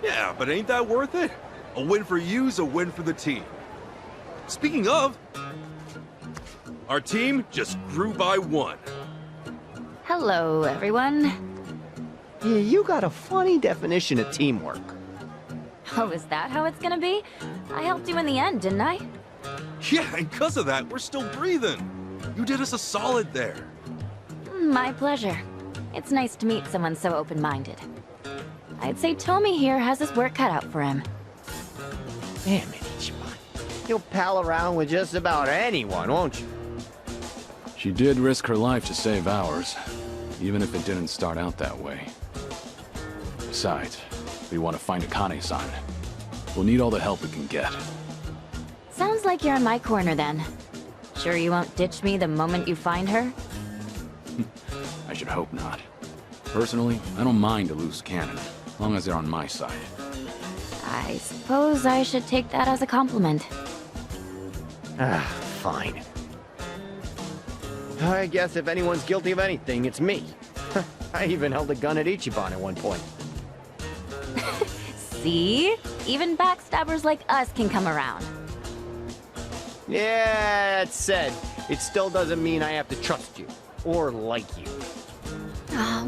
[SPEAKER 6] Yeah, but ain't that worth it? A win for you's a win for the team. Speaking of, our team just grew by 1.
[SPEAKER 20] Hello, everyone.
[SPEAKER 23] Yeah, you got a funny definition of teamwork.
[SPEAKER 20] Oh, is that how it's gonna be? I helped you in the end, didn't I?
[SPEAKER 6] Yeah, and because of that, we're still breathing. You did us a solid there.
[SPEAKER 20] My pleasure. It's nice to meet someone so open-minded. I'd say Tommy here has his work cut out for him.
[SPEAKER 23] Damn it, Ichiban. You'll pal around with just about anyone, won't you?
[SPEAKER 7] She did risk her life to save ours, even if it didn't start out that way. Besides, if we want to find Akane-san, we'll need all the help we can get.
[SPEAKER 20] Sounds like you're in my corner then. Sure you won't ditch me the moment you find her?
[SPEAKER 7] I should hope not. Personally, I don't mind a loose cannon, as long as they're on my side.
[SPEAKER 20] I suppose I should take that as a compliment.
[SPEAKER 23] Fine. I guess if anyone's guilty of anything, it's me. I even held a gun at Ichiban at one point.
[SPEAKER 20] See? Even backstabbers like us can come around.
[SPEAKER 23] Yeah, that said, it still doesn't mean I have to trust you. Or like you.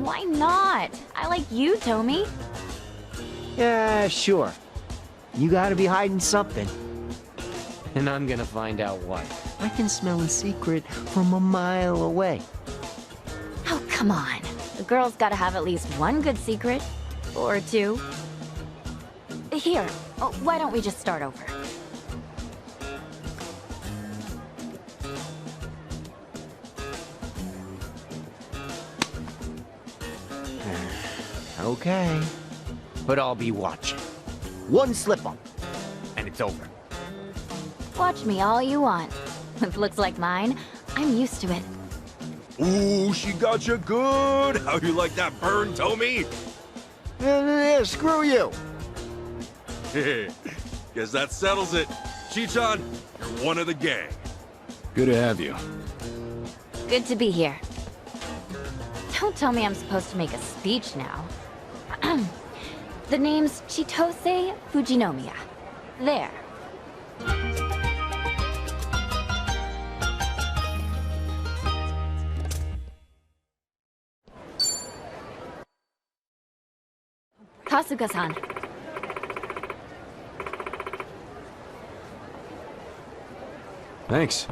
[SPEAKER 20] Why not? I like you, Tommy.
[SPEAKER 23] Yeah, sure. You gotta be hiding something. And I'm gonna find out what. I can smell a secret from a mile away.
[SPEAKER 20] Oh, come on. A girl's gotta have at least one good secret. Or two. Here, why don't we just start over?
[SPEAKER 23] Okay. But I'll be watching. One slip-up, and it's over.
[SPEAKER 20] Watch me all you want. With looks like mine, I'm used to it.
[SPEAKER 6] Ooh, she got you good! How you like that burn, Tommy?
[SPEAKER 23] Yeah, screw you!
[SPEAKER 6] Guess that settles it. Chichan, you're one of the gang.
[SPEAKER 7] Good to have you.
[SPEAKER 20] Good to be here. Don't tell me I'm supposed to make a speech now. The name's Chitose Fujinomiya. There. Kasuga-san.
[SPEAKER 13] Thanks.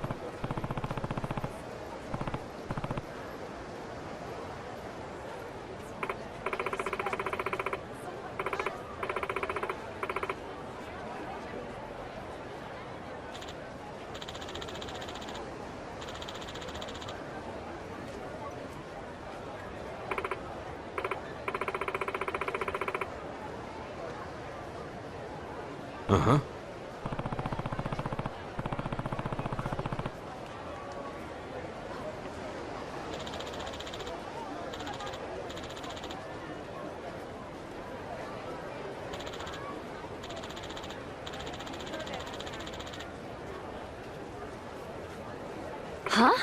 [SPEAKER 13] Uh-huh.
[SPEAKER 20] Huh?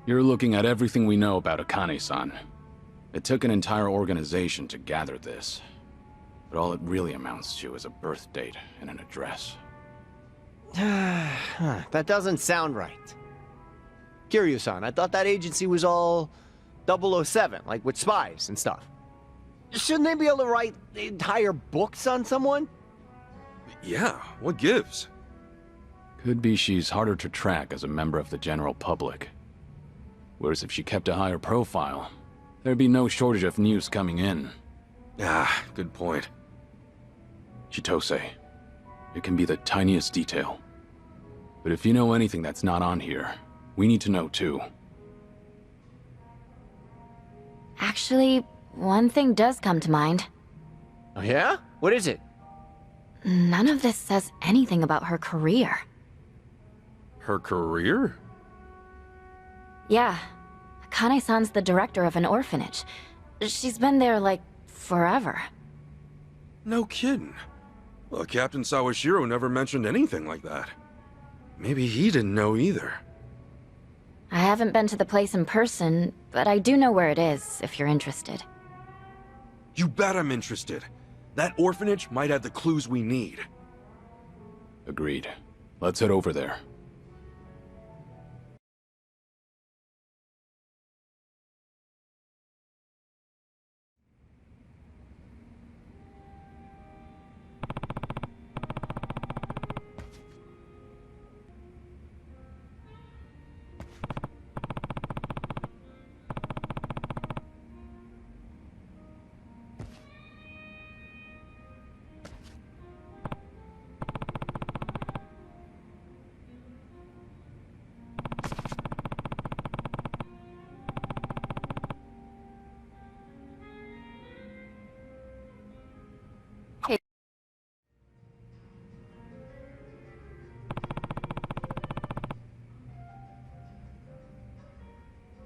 [SPEAKER 7] You're looking at everything we know about Akane-san. It took an entire organization to gather this. But all it really amounts to is a birth date and an address.
[SPEAKER 23] That doesn't sound right. Kiryu-san, I thought that agency was all 007, like with spies and stuff. Shouldn't they be able to write entire books on someone?
[SPEAKER 6] Yeah, what gives?
[SPEAKER 7] Could be she's harder to track as a member of the general public. Whereas if she kept a higher profile, there'd be no shortage of news coming in.
[SPEAKER 6] Ah, good point.
[SPEAKER 7] Chitose, it can be the tiniest detail. But if you know anything that's not on here, we need to know too.
[SPEAKER 20] Actually, one thing does come to mind.
[SPEAKER 23] Oh yeah? What is it?
[SPEAKER 20] None of this says anything about her career.
[SPEAKER 6] Her career?
[SPEAKER 20] Yeah. Akane-san's the director of an orphanage. She's been there, like, forever.
[SPEAKER 6] No kidding. Well, Captain Sawashiro never mentioned anything like that. Maybe he didn't know either.
[SPEAKER 20] I haven't been to the place in person, but I do know where it is, if you're interested.
[SPEAKER 6] You bet I'm interested. That orphanage might have the clues we need.
[SPEAKER 7] Agreed. Let's head over there.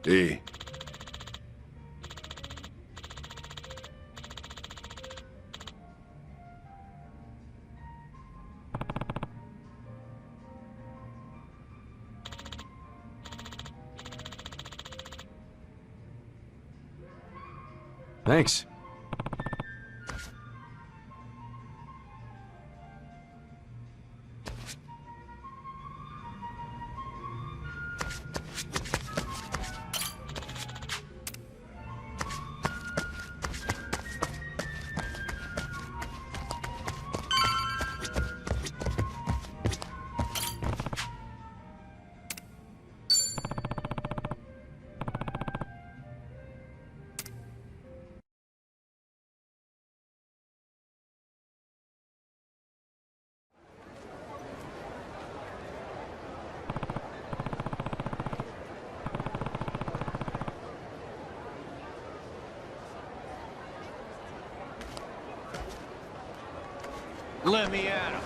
[SPEAKER 14] D.
[SPEAKER 13] Thanks.
[SPEAKER 19] Let me at him.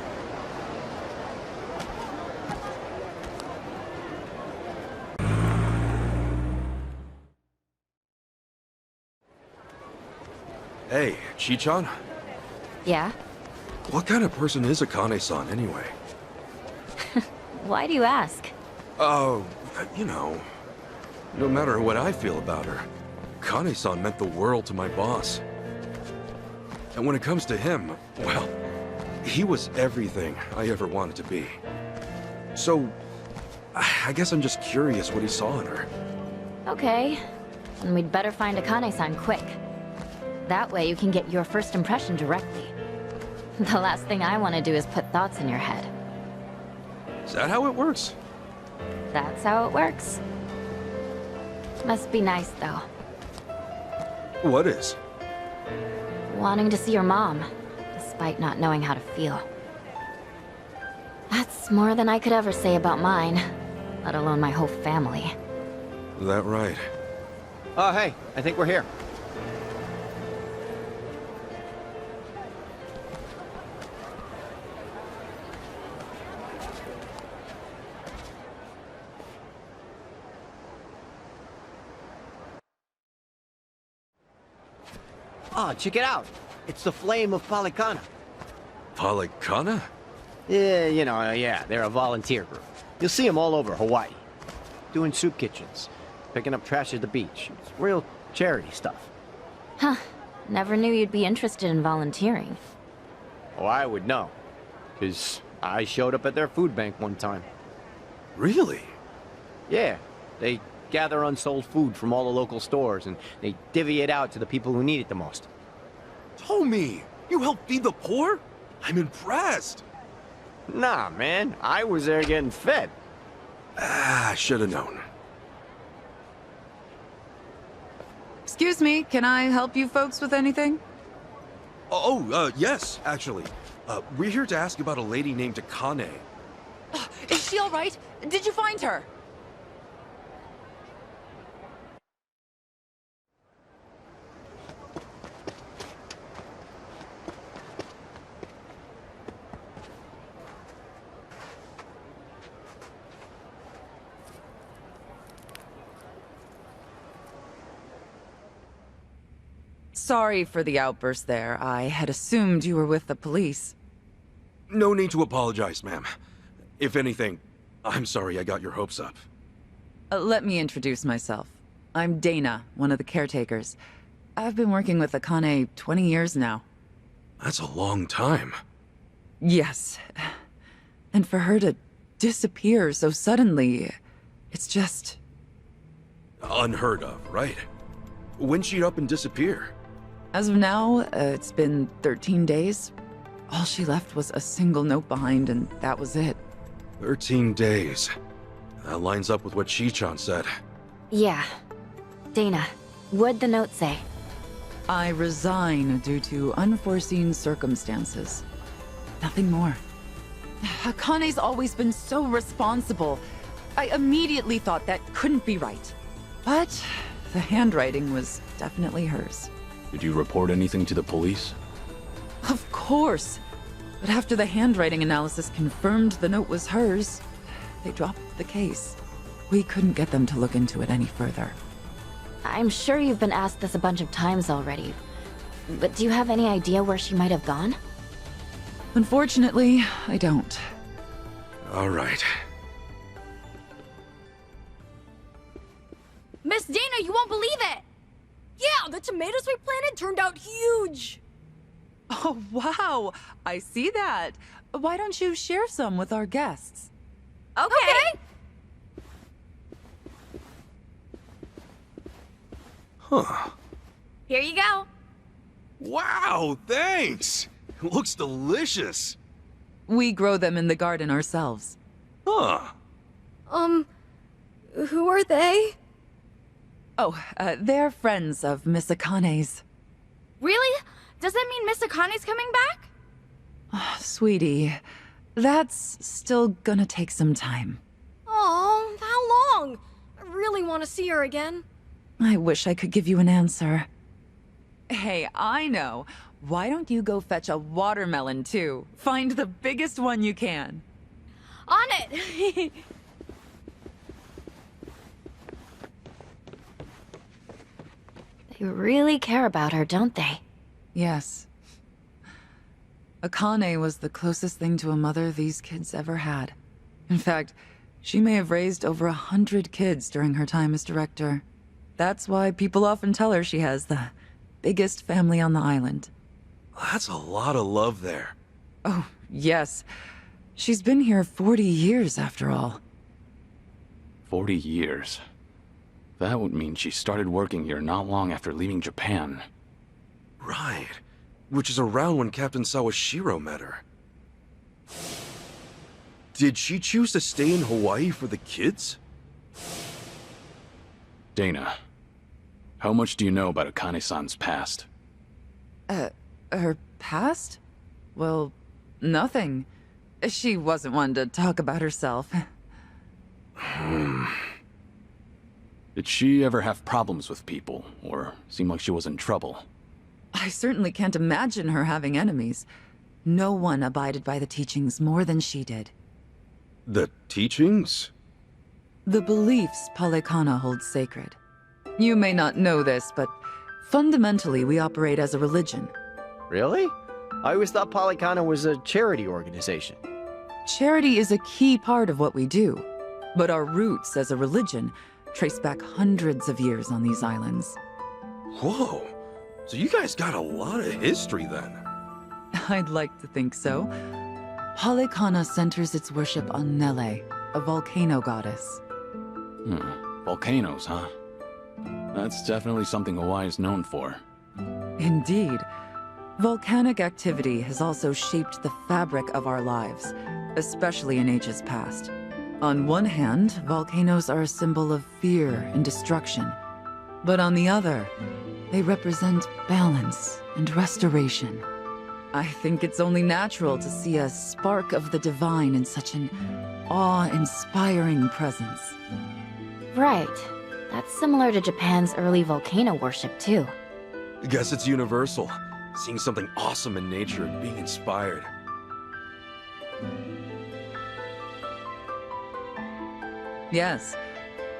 [SPEAKER 6] Chi-chan?
[SPEAKER 20] Yeah?
[SPEAKER 6] What kind of person is Akane-san, anyway?
[SPEAKER 20] Why do you ask?
[SPEAKER 6] Oh, you know, no matter what I feel about her, Akane-san meant the world to my boss. And when it comes to him, well, he was everything I ever wanted to be. So, I guess I'm just curious what he saw in her.
[SPEAKER 20] Okay. Then we'd better find Akane-san quick. That way you can get your first impression directly. The last thing I want to do is put thoughts in your head.
[SPEAKER 6] Is that how it works?
[SPEAKER 20] That's how it works. Must be nice, though.
[SPEAKER 6] What is?
[SPEAKER 20] Wanting to see your mom, despite not knowing how to feel. That's more than I could ever say about mine, let alone my whole family.
[SPEAKER 6] Is that right?
[SPEAKER 23] Oh, hey, I think we're here. Oh, check it out. It's the Flame of Palikana.
[SPEAKER 6] Palikana?
[SPEAKER 23] Yeah, yeah, they're a volunteer group. You'll see them all over Hawaii. Doing soup kitchens, picking up trash at the beach. It's real charity stuff.
[SPEAKER 20] Huh. Never knew you'd be interested in volunteering.
[SPEAKER 23] Oh, I would know. Because I showed up at their food bank one time.
[SPEAKER 6] Really?
[SPEAKER 23] Yeah. They gather unsold food from all the local stores, and they divvy it out to the people who need it the most.
[SPEAKER 6] Tommy, you help feed the poor? I'm impressed.
[SPEAKER 23] Nah, man. I was there getting fed.
[SPEAKER 6] Ah, should have known.
[SPEAKER 15] Excuse me, can I help you folks with anything?
[SPEAKER 6] Yes, actually. We're here to ask about a lady named Akane.
[SPEAKER 15] Is she all right? Did you find her? Sorry for the outburst there. I had assumed you were with the police.
[SPEAKER 6] No need to apologize, ma'am. If anything, I'm sorry I got your hopes up.
[SPEAKER 15] Let me introduce myself. I'm Dana, one of the caretakers. I've been working with Akane 20 years now.
[SPEAKER 6] That's a long time.
[SPEAKER 15] Yes. And for her to disappear so suddenly, it's just...
[SPEAKER 6] Unheard of, right? When'd she up and disappear?
[SPEAKER 15] As of now, it's been 13 days. All she left was a single note behind, and that was it.
[SPEAKER 6] 13 days. That lines up with what Chi-chan said.
[SPEAKER 20] Yeah. Dana, what'd the note say?
[SPEAKER 15] I resign due to unforeseen circumstances. Nothing more. Akane's always been so responsible. I immediately thought that couldn't be right. But the handwriting was definitely hers.
[SPEAKER 7] Did you report anything to the police?
[SPEAKER 15] Of course. But after the handwriting analysis confirmed the note was hers, they dropped the case. We couldn't get them to look into it any further.
[SPEAKER 20] I'm sure you've been asked this a bunch of times already, but do you have any idea where she might have gone?
[SPEAKER 15] Unfortunately, I don't.
[SPEAKER 6] All right.
[SPEAKER 21] Miss Dana, you won't believe it! Yeah, the tomatoes we planted turned out huge!
[SPEAKER 15] Oh, wow! I see that. Why don't you share some with our guests?
[SPEAKER 21] Okay!
[SPEAKER 6] Huh.
[SPEAKER 21] Here you go.
[SPEAKER 6] Wow, thanks! Looks delicious.
[SPEAKER 15] We grow them in the garden ourselves.
[SPEAKER 6] Huh.
[SPEAKER 21] Who are they?
[SPEAKER 15] Oh, they're friends of Miss Akane's.
[SPEAKER 21] Really? Does that mean Miss Akane's coming back?
[SPEAKER 15] Oh, sweetie, that's still gonna take some time.
[SPEAKER 21] Oh, how long? I really want to see her again.
[SPEAKER 15] I wish I could give you an answer. Hey, I know. Why don't you go fetch a watermelon, too? Find the biggest one you can.
[SPEAKER 21] On it!
[SPEAKER 20] They really care about her, don't they?
[SPEAKER 15] Yes. Akane was the closest thing to a mother these kids ever had. In fact, she may have raised over 100 kids during her time as director. That's why people often tell her she has the biggest family on the island.
[SPEAKER 6] That's a lot of love there.
[SPEAKER 15] Oh, yes. She's been here 40 years, after all.
[SPEAKER 7] 40 years. That would mean she started working here not long after leaving Japan.
[SPEAKER 6] Right. Which is around when Captain Sawashiro met her. Did she choose to stay in Hawaii for the kids?
[SPEAKER 7] Dana, how much do you know about Akane-san's past?
[SPEAKER 15] Her past? Well, nothing. She wasn't one to talk about herself.
[SPEAKER 7] Did she ever have problems with people, or seem like she was in trouble?
[SPEAKER 15] I certainly can't imagine her having enemies. No one abided by the teachings more than she did.
[SPEAKER 6] The teachings?
[SPEAKER 15] The beliefs Palekana holds sacred. You may not know this, but fundamentally we operate as a religion.
[SPEAKER 17] Really? I always thought Palekana was a charity organization.
[SPEAKER 15] Charity is a key part of what we do, but our roots as a religion trace back hundreds of years on these islands.
[SPEAKER 6] Whoa! So you guys got a lot of history then.
[SPEAKER 15] I'd like to think so. Palekana centers its worship on Nele, a volcano goddess.
[SPEAKER 7] Volcanoes, huh? That's definitely something Hawaii is known for.
[SPEAKER 15] Indeed. Volcanic activity has also shaped the fabric of our lives, especially in ages past. On one hand, volcanoes are a symbol of fear and destruction. But on the other, they represent balance and restoration. I think it's only natural to see a spark of the divine in such an awe-inspiring presence.
[SPEAKER 20] Right. That's similar to Japan's early volcano worship, too.
[SPEAKER 6] Guess it's universal. Seeing something awesome in nature and being inspired.
[SPEAKER 15] Yes,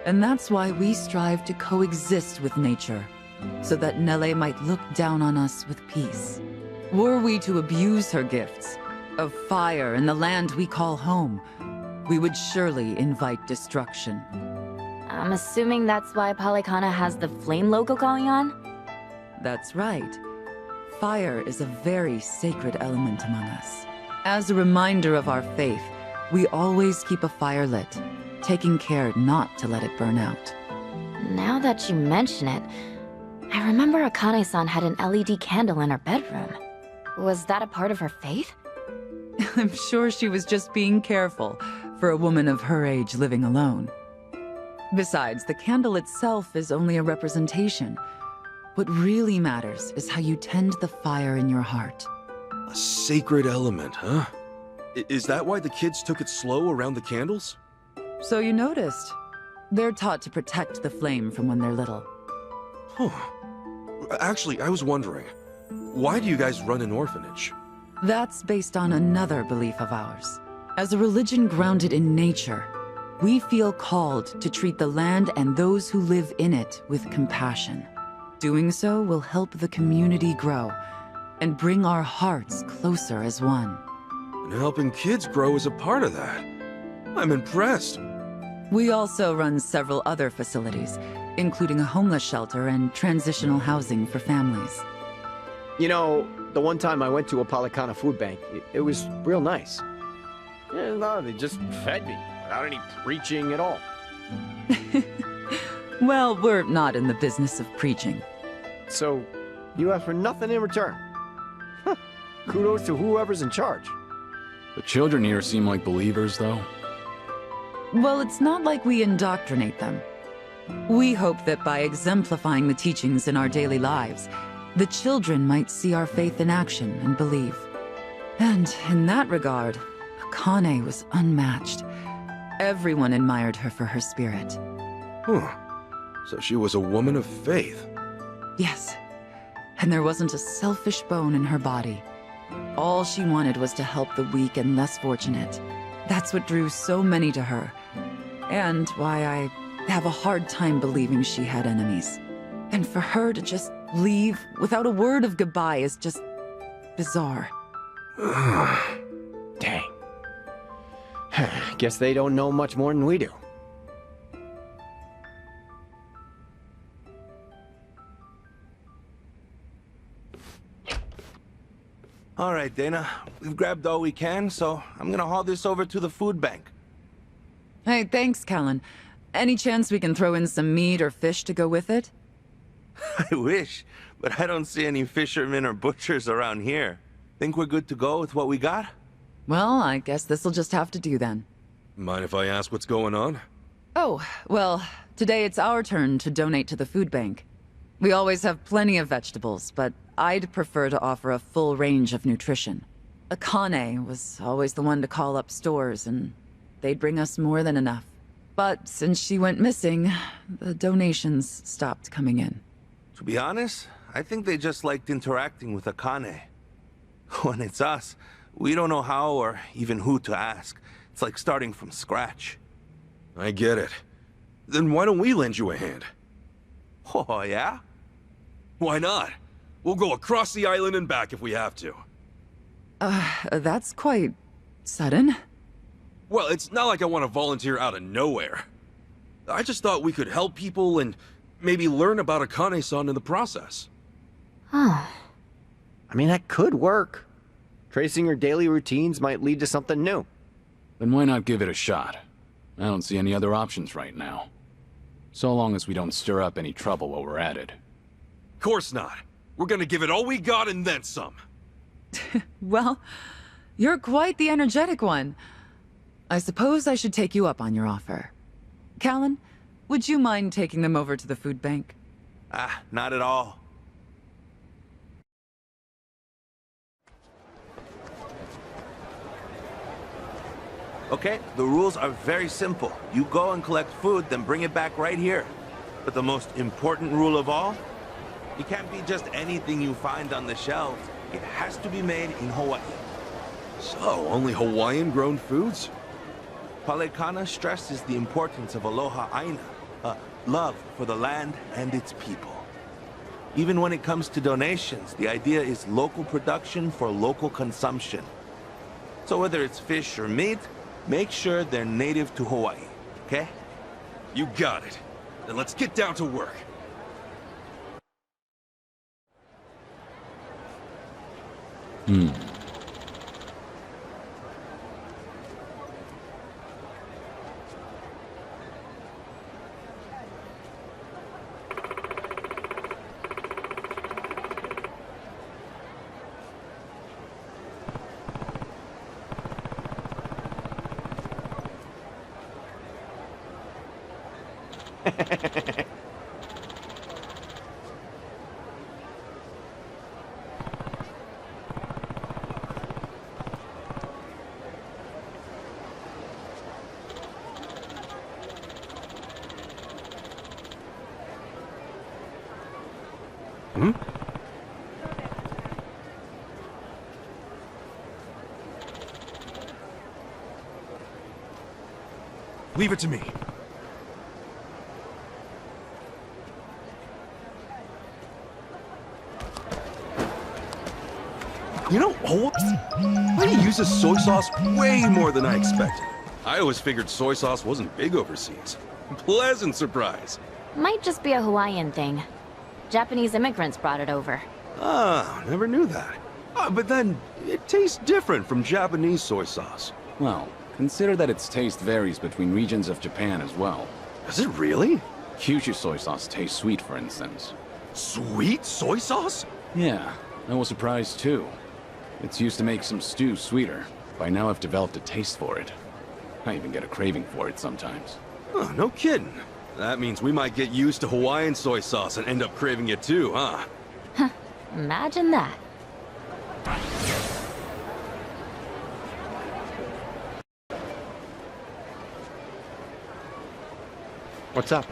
[SPEAKER 15] and that's why we strive to coexist with nature, so that Nele might look down on us with peace. Were we to abuse her gifts of fire and the land we call home, we would surely invite destruction.
[SPEAKER 20] I'm assuming that's why Palekana has the flame logo going on?
[SPEAKER 15] That's right. Fire is a very sacred element among us. As a reminder of our faith, we always keep a fire lit, taking care not to let it burn out.
[SPEAKER 20] Now that you mention it, I remember Akane-san had an LED candle in her bedroom. Was that a part of her faith?
[SPEAKER 15] I'm sure she was just being careful for a woman of her age living alone. Besides, the candle itself is only a representation. What really matters is how you tend the fire in your heart.
[SPEAKER 6] A sacred element, huh? Is that why the kids took it slow around the candles?
[SPEAKER 15] So you noticed. They're taught to protect the flame from when they're little.
[SPEAKER 6] Huh. Actually, I was wondering, why do you guys run an orphanage?
[SPEAKER 15] That's based on another belief of ours. As a religion grounded in nature, we feel called to treat the land and those who live in it with compassion. Doing so will help the community grow and bring our hearts closer as one.
[SPEAKER 6] And helping kids grow is a part of that. I'm impressed.
[SPEAKER 15] We also run several other facilities, including a homeless shelter and transitional housing for families.
[SPEAKER 17] You know, the one time I went to a Palekana food bank, it was real nice. Yeah, no, they just fed me without any preaching at all.
[SPEAKER 15] Well, we're not in the business of preaching.
[SPEAKER 17] So, you ask for nothing in return. Huh. Kudos to whoever's in charge.
[SPEAKER 7] The children here seem like believers, though.
[SPEAKER 15] Well, it's not like we indoctrinate them. We hope that by exemplifying the teachings in our daily lives, the children might see our faith in action and believe. And in that regard, Akane was unmatched. Everyone admired her for her spirit.
[SPEAKER 6] Huh. So she was a woman of faith.
[SPEAKER 15] Yes. And there wasn't a selfish bone in her body. All she wanted was to help the weak and less fortunate. That's what drew so many to her. And why I have a hard time believing she had enemies. And for her to just leave without a word of goodbye is just bizarre.
[SPEAKER 23] Dang. Guess they don't know much more than we do.
[SPEAKER 1] All right, Dana. We've grabbed all we can, so I'm gonna haul this over to the food bank.
[SPEAKER 15] Hey, thanks, Callan. Any chance we can throw in some meat or fish to go with it?
[SPEAKER 1] I wish, but I don't see any fishermen or butchers around here. Think we're good to go with what we got?
[SPEAKER 15] Well, I guess this'll just have to do then.
[SPEAKER 6] Mind if I ask what's going on?
[SPEAKER 15] Oh, well, today it's our turn to donate to the food bank. We always have plenty of vegetables, but I'd prefer to offer a full range of nutrition. Akane was always the one to call up stores, and they'd bring us more than enough. But since she went missing, the donations stopped coming in.
[SPEAKER 1] To be honest, I think they just liked interacting with Akane. When it's us, we don't know how or even who to ask. It's like starting from scratch.
[SPEAKER 6] I get it. Then why don't we lend you a hand?
[SPEAKER 1] Oh, yeah?
[SPEAKER 6] Why not? We'll go across the island and back if we have to.
[SPEAKER 15] That's quite sudden.
[SPEAKER 6] Well, it's not like I want to volunteer out of nowhere. I just thought we could help people and maybe learn about Akane-san in the process.
[SPEAKER 23] I mean, that could work. Tracing her daily routines might lead to something new.
[SPEAKER 7] Then why not give it a shot? I don't see any other options right now. So long as we don't stir up any trouble while we're at it.
[SPEAKER 6] Of course not. We're gonna give it all we got and then some.
[SPEAKER 15] Well, you're quite the energetic one. I suppose I should take you up on your offer. Callan, would you mind taking them over to the food bank?
[SPEAKER 1] Not at all. Okay, the rules are very simple. You go and collect food, then bring it back right here. But the most important rule of all, it can't be just anything you find on the shelves. It has to be made in Hawaii.
[SPEAKER 6] So, only Hawaiian-grown foods?
[SPEAKER 1] Palekana stresses the importance of aloha aina, love for the land and its people. Even when it comes to donations, the idea is local production for local consumption. So whether it's fish or meat, make sure they're native to Hawaii, okay?
[SPEAKER 6] You got it. Then let's get down to work.
[SPEAKER 2] Leave it to me.
[SPEAKER 6] You know, Hawaii uses soy sauce way more than I expected. I always figured soy sauce wasn't big overseas. Pleasant surprise.
[SPEAKER 20] Might just be a Hawaiian thing. Japanese immigrants brought it over.
[SPEAKER 6] Ah, never knew that. But then, it tastes different from Japanese soy sauce.
[SPEAKER 7] Well, consider that its taste varies between regions of Japan as well.
[SPEAKER 6] Does it really?
[SPEAKER 7] Kyushu soy sauce tastes sweet, for instance.
[SPEAKER 6] Sweet soy sauce?
[SPEAKER 7] Yeah, I was surprised too. It's used to make some stew sweeter. By now I've developed a taste for it. I even get a craving for it sometimes.
[SPEAKER 6] Oh, no kidding. That means we might get used to Hawaiian soy sauce and end up craving it too, huh?
[SPEAKER 20] Imagine that.
[SPEAKER 23] What's up?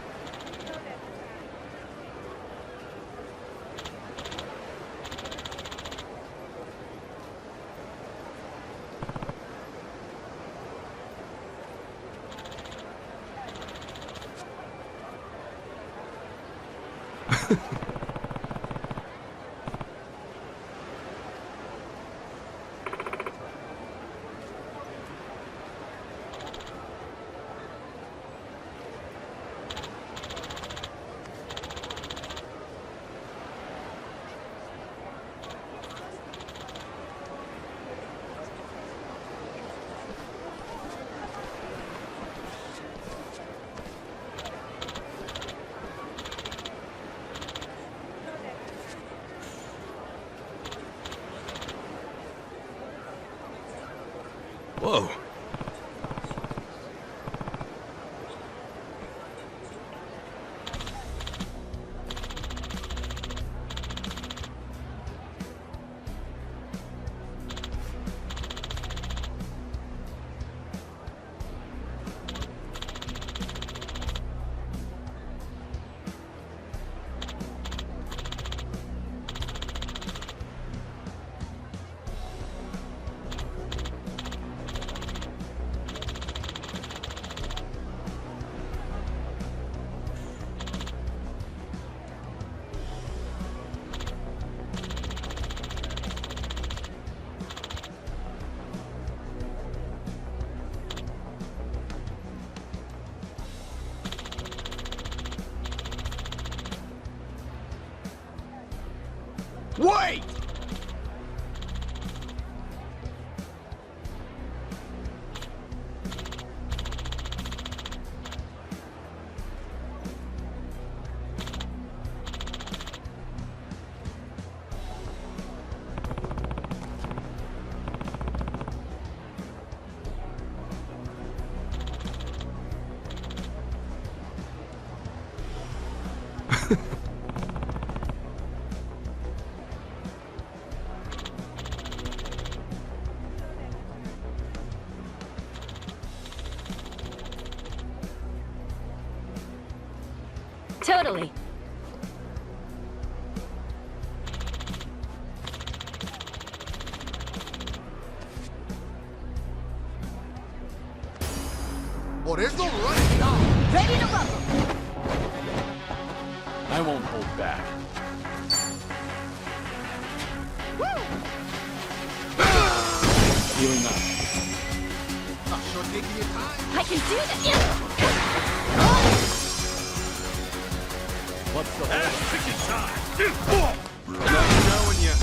[SPEAKER 6] Whoa.
[SPEAKER 23] Wait!
[SPEAKER 21] Totally.
[SPEAKER 19] Por eso running now.
[SPEAKER 21] Ready to rumble.
[SPEAKER 7] I won't hold back. Healing up.
[SPEAKER 19] Not sure taking your time.
[SPEAKER 21] I can do that.
[SPEAKER 7] What's the
[SPEAKER 10] Ass-kicking time!
[SPEAKER 5] Not knowing ya.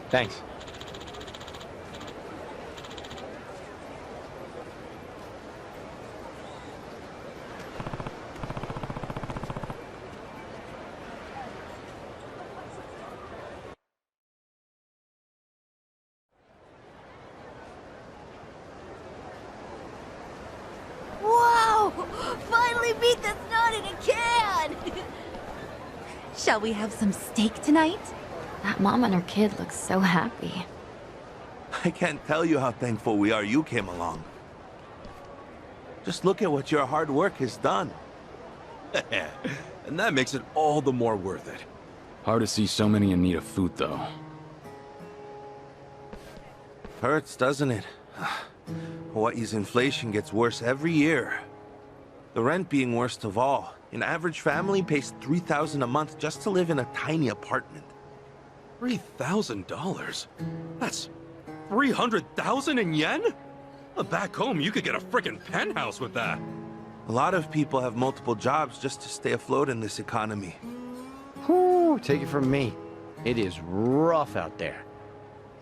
[SPEAKER 17] Thanks.
[SPEAKER 21] Wow! Finally beat the snot in a can!
[SPEAKER 15] Shall we have some steak tonight?
[SPEAKER 20] That mom and her kid look so happy.
[SPEAKER 1] I can't tell you how thankful we are you came along. Just look at what your hard work has done.
[SPEAKER 6] And that makes it all the more worth it.
[SPEAKER 7] Hard to see so many in need of food, though.
[SPEAKER 1] Hurts, doesn't it? Hawaii's inflation gets worse every year. The rent being worst of all. An average family pays $3,000 a month just to live in a tiny apartment.
[SPEAKER 6] $3,000? That's 300,000 in yen? Back home, you could get a frickin' penthouse with that.
[SPEAKER 1] A lot of people have multiple jobs just to stay afloat in this economy.
[SPEAKER 23] Whew, take it from me. It is rough out there.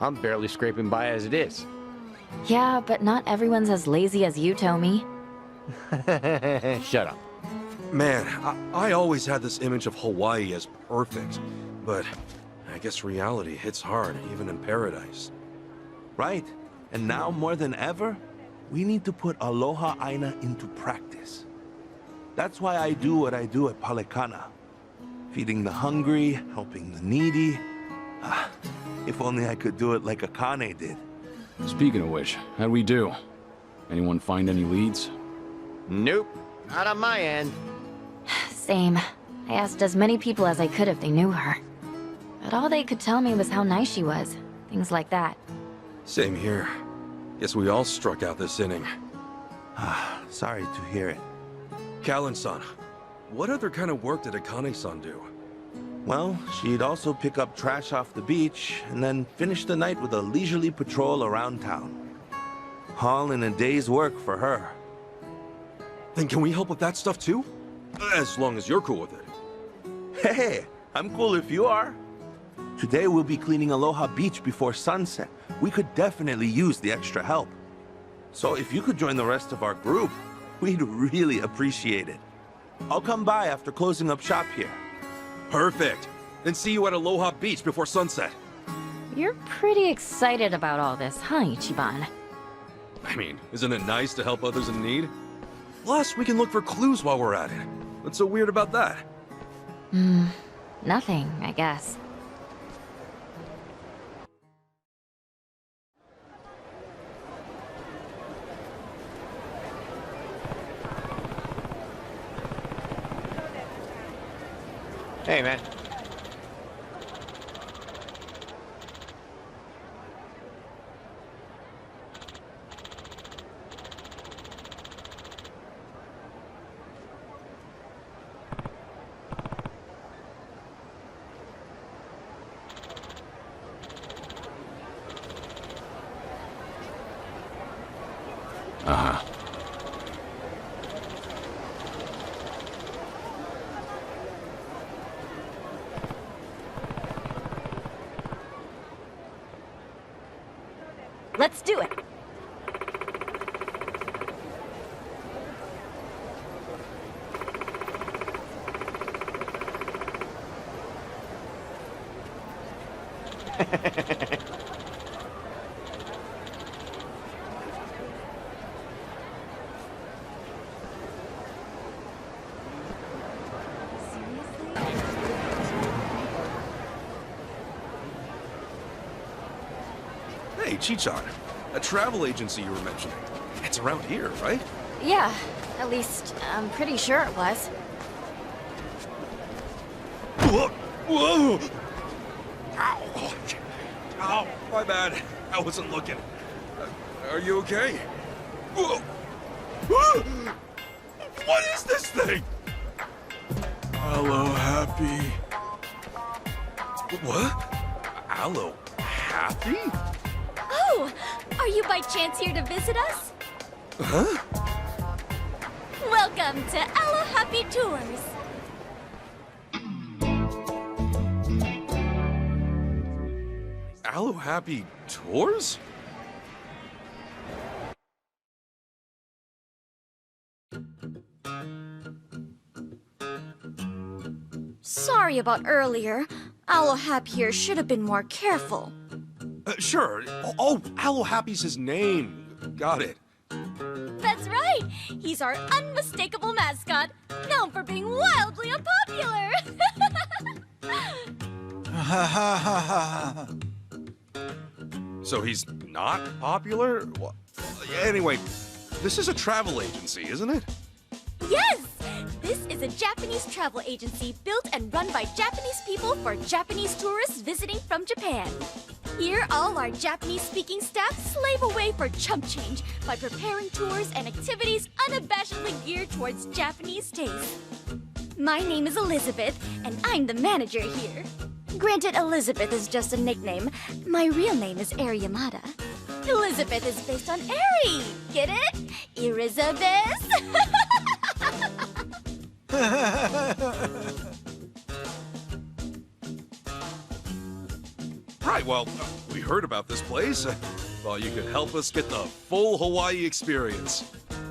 [SPEAKER 23] I'm barely scraping by as it is.
[SPEAKER 20] Yeah, but not everyone's as lazy as you, Tommy.
[SPEAKER 23] Shut up.
[SPEAKER 6] Man, I always had this image of Hawaii as perfect, but I guess reality hits hard, even in paradise.
[SPEAKER 1] Right. And now more than ever, we need to put Aloha Aina into practice. That's why I do what I do at Palekana. Feeding the hungry, helping the needy. If only I could do it like Akane did.
[SPEAKER 7] Speaking of which, how'd we do? Anyone find any leads?
[SPEAKER 23] Nope, not on my end.
[SPEAKER 20] Same. I asked as many people as I could if they knew her. But all they could tell me was how nice she was. Things like that.
[SPEAKER 6] Same here. Guess we all struck out this inning.
[SPEAKER 1] Sorry to hear it.
[SPEAKER 6] Callan-san, what other kind of work did Akane-san do?
[SPEAKER 1] Well, she'd also pick up trash off the beach, and then finish the night with a leisurely patrol around town. All in a day's work for her.
[SPEAKER 6] Then can we help with that stuff too? As long as you're cool with it.
[SPEAKER 1] Hey, I'm cool if you are. Today we'll be cleaning Aloha Beach before sunset. We could definitely use the extra help. So if you could join the rest of our group, we'd really appreciate it. I'll come by after closing up shop here.
[SPEAKER 6] Perfect. Then see you at Aloha Beach before sunset.
[SPEAKER 20] You're pretty excited about all this, huh, Ichiban?
[SPEAKER 6] I mean, isn't it nice to help others in need? Plus, we can look for clues while we're at it. What's so weird about that?
[SPEAKER 20] Nothing, I guess.
[SPEAKER 17] Hey, man.
[SPEAKER 7] Uh-huh.
[SPEAKER 21] Let's do it.
[SPEAKER 6] Hey, Chichan. A travel agency you were mentioning. It's around here, right?
[SPEAKER 20] Yeah, at least I'm pretty sure it was.
[SPEAKER 6] Whoa! Whoa! Ow! Ow! My bad. I wasn't looking. Are you okay? Whoa! What is this thing?
[SPEAKER 10] Hello, Happy.
[SPEAKER 6] What? Aloe Happy?
[SPEAKER 21] Oh, are you by chance here to visit us?
[SPEAKER 6] Huh?
[SPEAKER 21] Welcome to Aloe Happy Tours.
[SPEAKER 6] Aloe Happy Tours?
[SPEAKER 21] Sorry about earlier. Aloe Happy here should have been more careful.
[SPEAKER 6] Sure. Oh, Aloe Happy's his name. Got it.
[SPEAKER 21] That's right. He's our unmistakable mascot, known for being wildly unpopular.
[SPEAKER 6] So he's not popular? Well, anyway, this is a travel agency, isn't it?
[SPEAKER 21] Yes! This is a Japanese travel agency built and run by Japanese people for Japanese tourists visiting from Japan. Here, all our Japanese-speaking staff slave away for chump change by preparing tours and activities unabashedly geared towards Japanese taste. My name is Elizabeth, and I'm the manager here. Granted, Elizabeth is just a nickname. My real name is Eri Yamada. Elizabeth is based on Eri. Get it? Elizabeth?
[SPEAKER 6] Right, well, we heard about this place. Thought you could help us get the full Hawaii experience.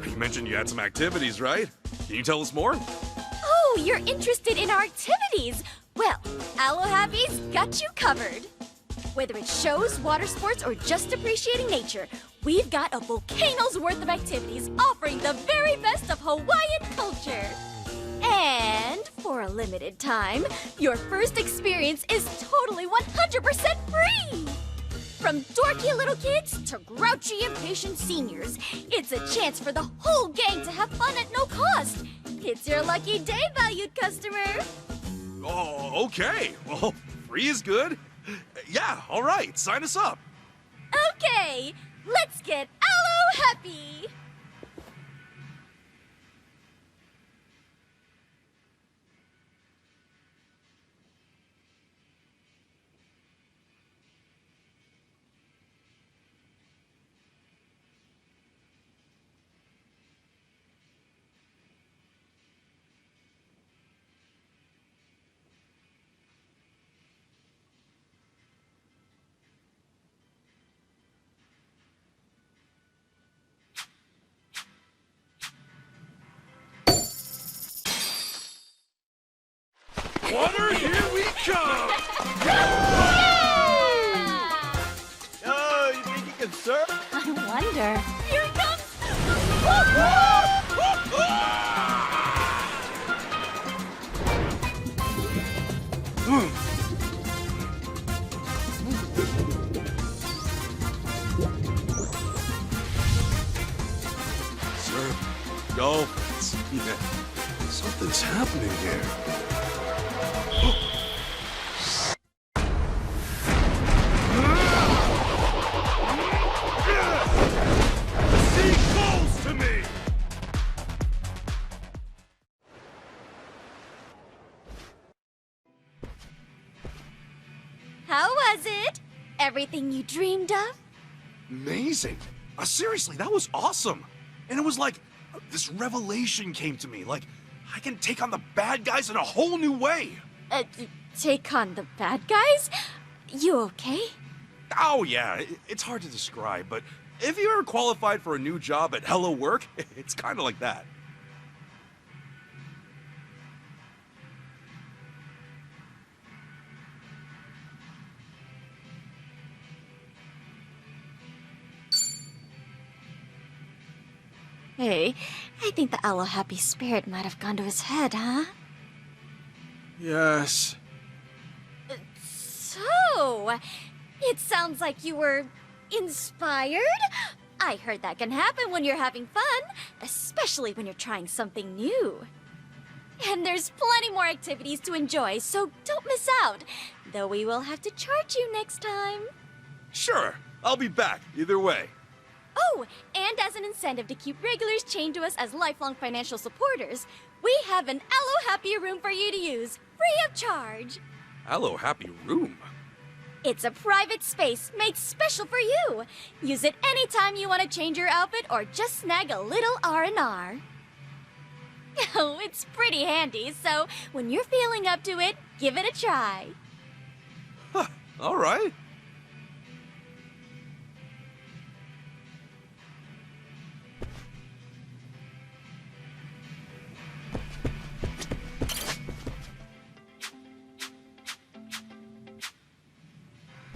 [SPEAKER 6] You mentioned you had some activities, right? Can you tell us more?
[SPEAKER 21] Oh, you're interested in our activities. Well, Aloe Happy's got you covered. Whether it's shows, water sports, or just appreciating nature, we've got a volcano's worth of activities offering the very best of Hawaiian culture. And for a limited time, your first experience is totally 100% free! From dorky little kids to grouchy, impatient seniors, it's a chance for the whole gang to have fun at no cost. It's your lucky day, valued customer.
[SPEAKER 6] Oh, okay. Well, free is good. Yeah, all right. Sign us up.
[SPEAKER 21] Okay, let's get Aloe Happy!
[SPEAKER 10] Water, here we come!
[SPEAKER 23] Oh, you think you can surf?
[SPEAKER 21] I wonder. Here it comes!
[SPEAKER 6] Sir, go. Something's happening here.
[SPEAKER 21] How was it? Everything you dreamed of?
[SPEAKER 6] Amazing. Seriously, that was awesome. And it was like, this revelation came to me. Like, I can take on the bad guys in a whole new way.
[SPEAKER 21] Take on the bad guys? You okay?
[SPEAKER 6] Oh, yeah. It's hard to describe, but if you ever qualified for a new job at Hello Work, it's kind of like that.
[SPEAKER 21] Hey, I think the Aloe Happy spirit might have gone to his head, huh?
[SPEAKER 6] Yes.
[SPEAKER 21] So, it sounds like you were inspired? I heard that can happen when you're having fun, especially when you're trying something new. And there's plenty more activities to enjoy, so don't miss out. Though we will have to charge you next time.
[SPEAKER 6] Sure. I'll be back, either way.
[SPEAKER 21] Oh, and as an incentive to keep regulars chained to us as lifelong financial supporters, we have an Aloe Happy room for you to use, free of charge.
[SPEAKER 6] Aloe Happy room?
[SPEAKER 21] It's a private space made special for you. Use it anytime you want to change your outfit or just snag a little R&R. Oh, it's pretty handy, so when you're feeling up to it, give it a try.
[SPEAKER 6] Huh, all right.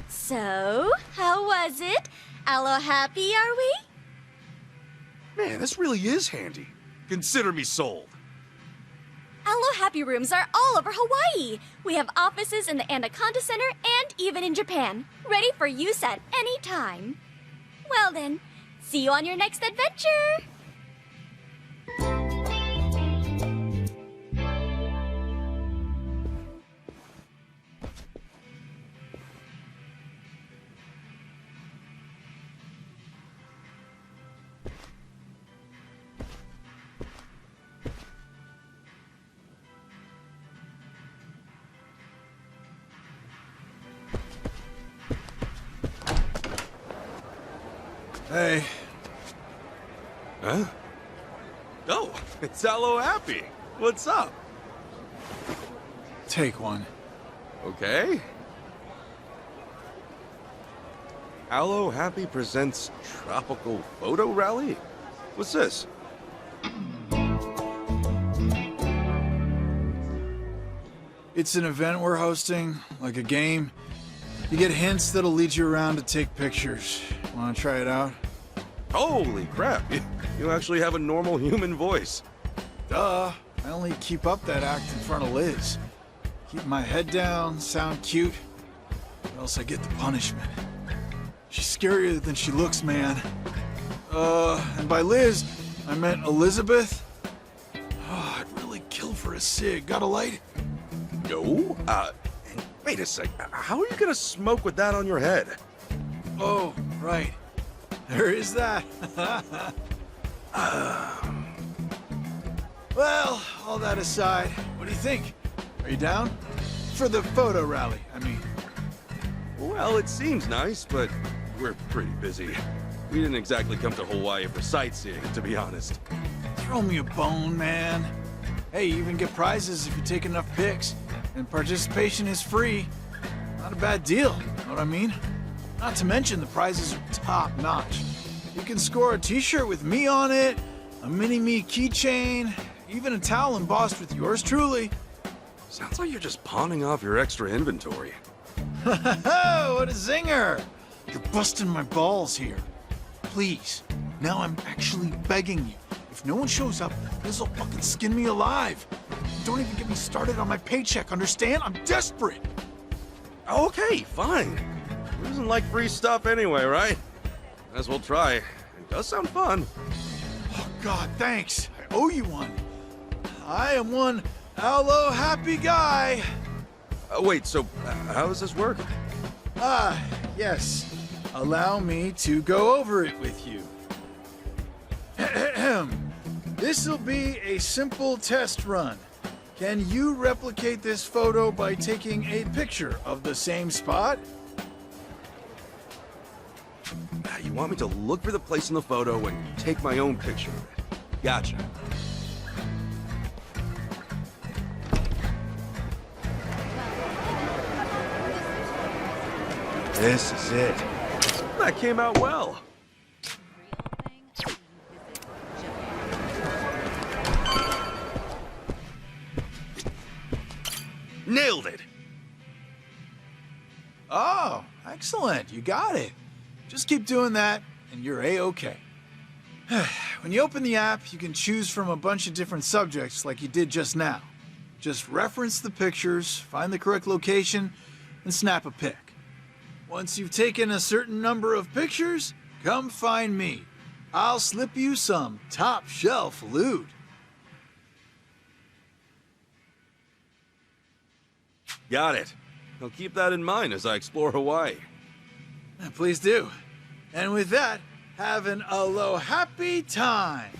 [SPEAKER 21] So, how was it? Aloe Happy, are we?
[SPEAKER 6] Man, this really is handy. Consider me sold.
[SPEAKER 21] Aloe Happy rooms are all over Hawaii. We have offices in the Anaconda Center and even in Japan, ready for use at any time. Well then, see you on your next adventure!
[SPEAKER 6] Hey. Huh? Oh, it's Aloe Happy. What's up?
[SPEAKER 9] take one.
[SPEAKER 6] Okay. Allo Happy presents Tropical Photo Rally? What's this?
[SPEAKER 9] It's an event we're hosting, like a game. You get hints that'll lead you around to take pictures. Wanna try it out?
[SPEAKER 6] Holy crap, you actually have a normal human voice.
[SPEAKER 9] Duh, I only keep up that act in front of Liz. Keep my head down, sound cute, or else I get the punishment. She's scarier than she looks, man. And by Liz, I meant Elizabeth. Oh, I'd really kill for a cig. Got a light?
[SPEAKER 6] No? Wait a sec. How are you gonna smoke with that on your head?
[SPEAKER 9] Oh, right. There is that. Well, all that aside, what do you think? Are you down? For the photo rally, I mean.
[SPEAKER 6] Well, it seems nice, but we're pretty busy. We didn't exactly come to Hawaii for sightseeing, to be honest.
[SPEAKER 9] Throw me a bone, man. Hey, you even get prizes if you take enough pics. And participation is free. Not a bad deal, know what I mean? Not to mention the prizes are top-notch. You can score a t-shirt with me on it, a mini-me keychain, even a towel embossed with yours truly.
[SPEAKER 6] Sounds like you're just pawning off your extra inventory.
[SPEAKER 9] What a zinger! You're busting my balls here. Please, now I'm actually begging you. If no one shows up, this'll fucking skin me alive. Don't even get me started on my paycheck, understand? I'm desperate!
[SPEAKER 6] Okay, fine. It doesn't like free stuff anyway, right? Might as well try. It does sound fun.
[SPEAKER 9] Oh God, thanks. I owe you one. I am one Allo Happy guy.
[SPEAKER 6] Wait, so how does this work?
[SPEAKER 9] Yes. Allow me to go over it with you. This'll be a simple test run. Can you replicate this photo by taking a picture of the same spot?
[SPEAKER 6] You want me to look for the place in the photo and take my own picture of it? Gotcha. This is it. That came out well. Nailed it!
[SPEAKER 9] Oh, excellent. You got it. Just keep doing that, and you're A-okay. When you open the app, you can choose from a bunch of different subjects like you did just now. Just reference the pictures, find the correct location, and snap a pic. Once you've taken a certain number of pictures, come find me. I'll slip you some top-shelf loot.
[SPEAKER 6] Got it. I'll keep that in mind as I explore Hawaii.
[SPEAKER 9] Please do. And with that, have an alo-happy time.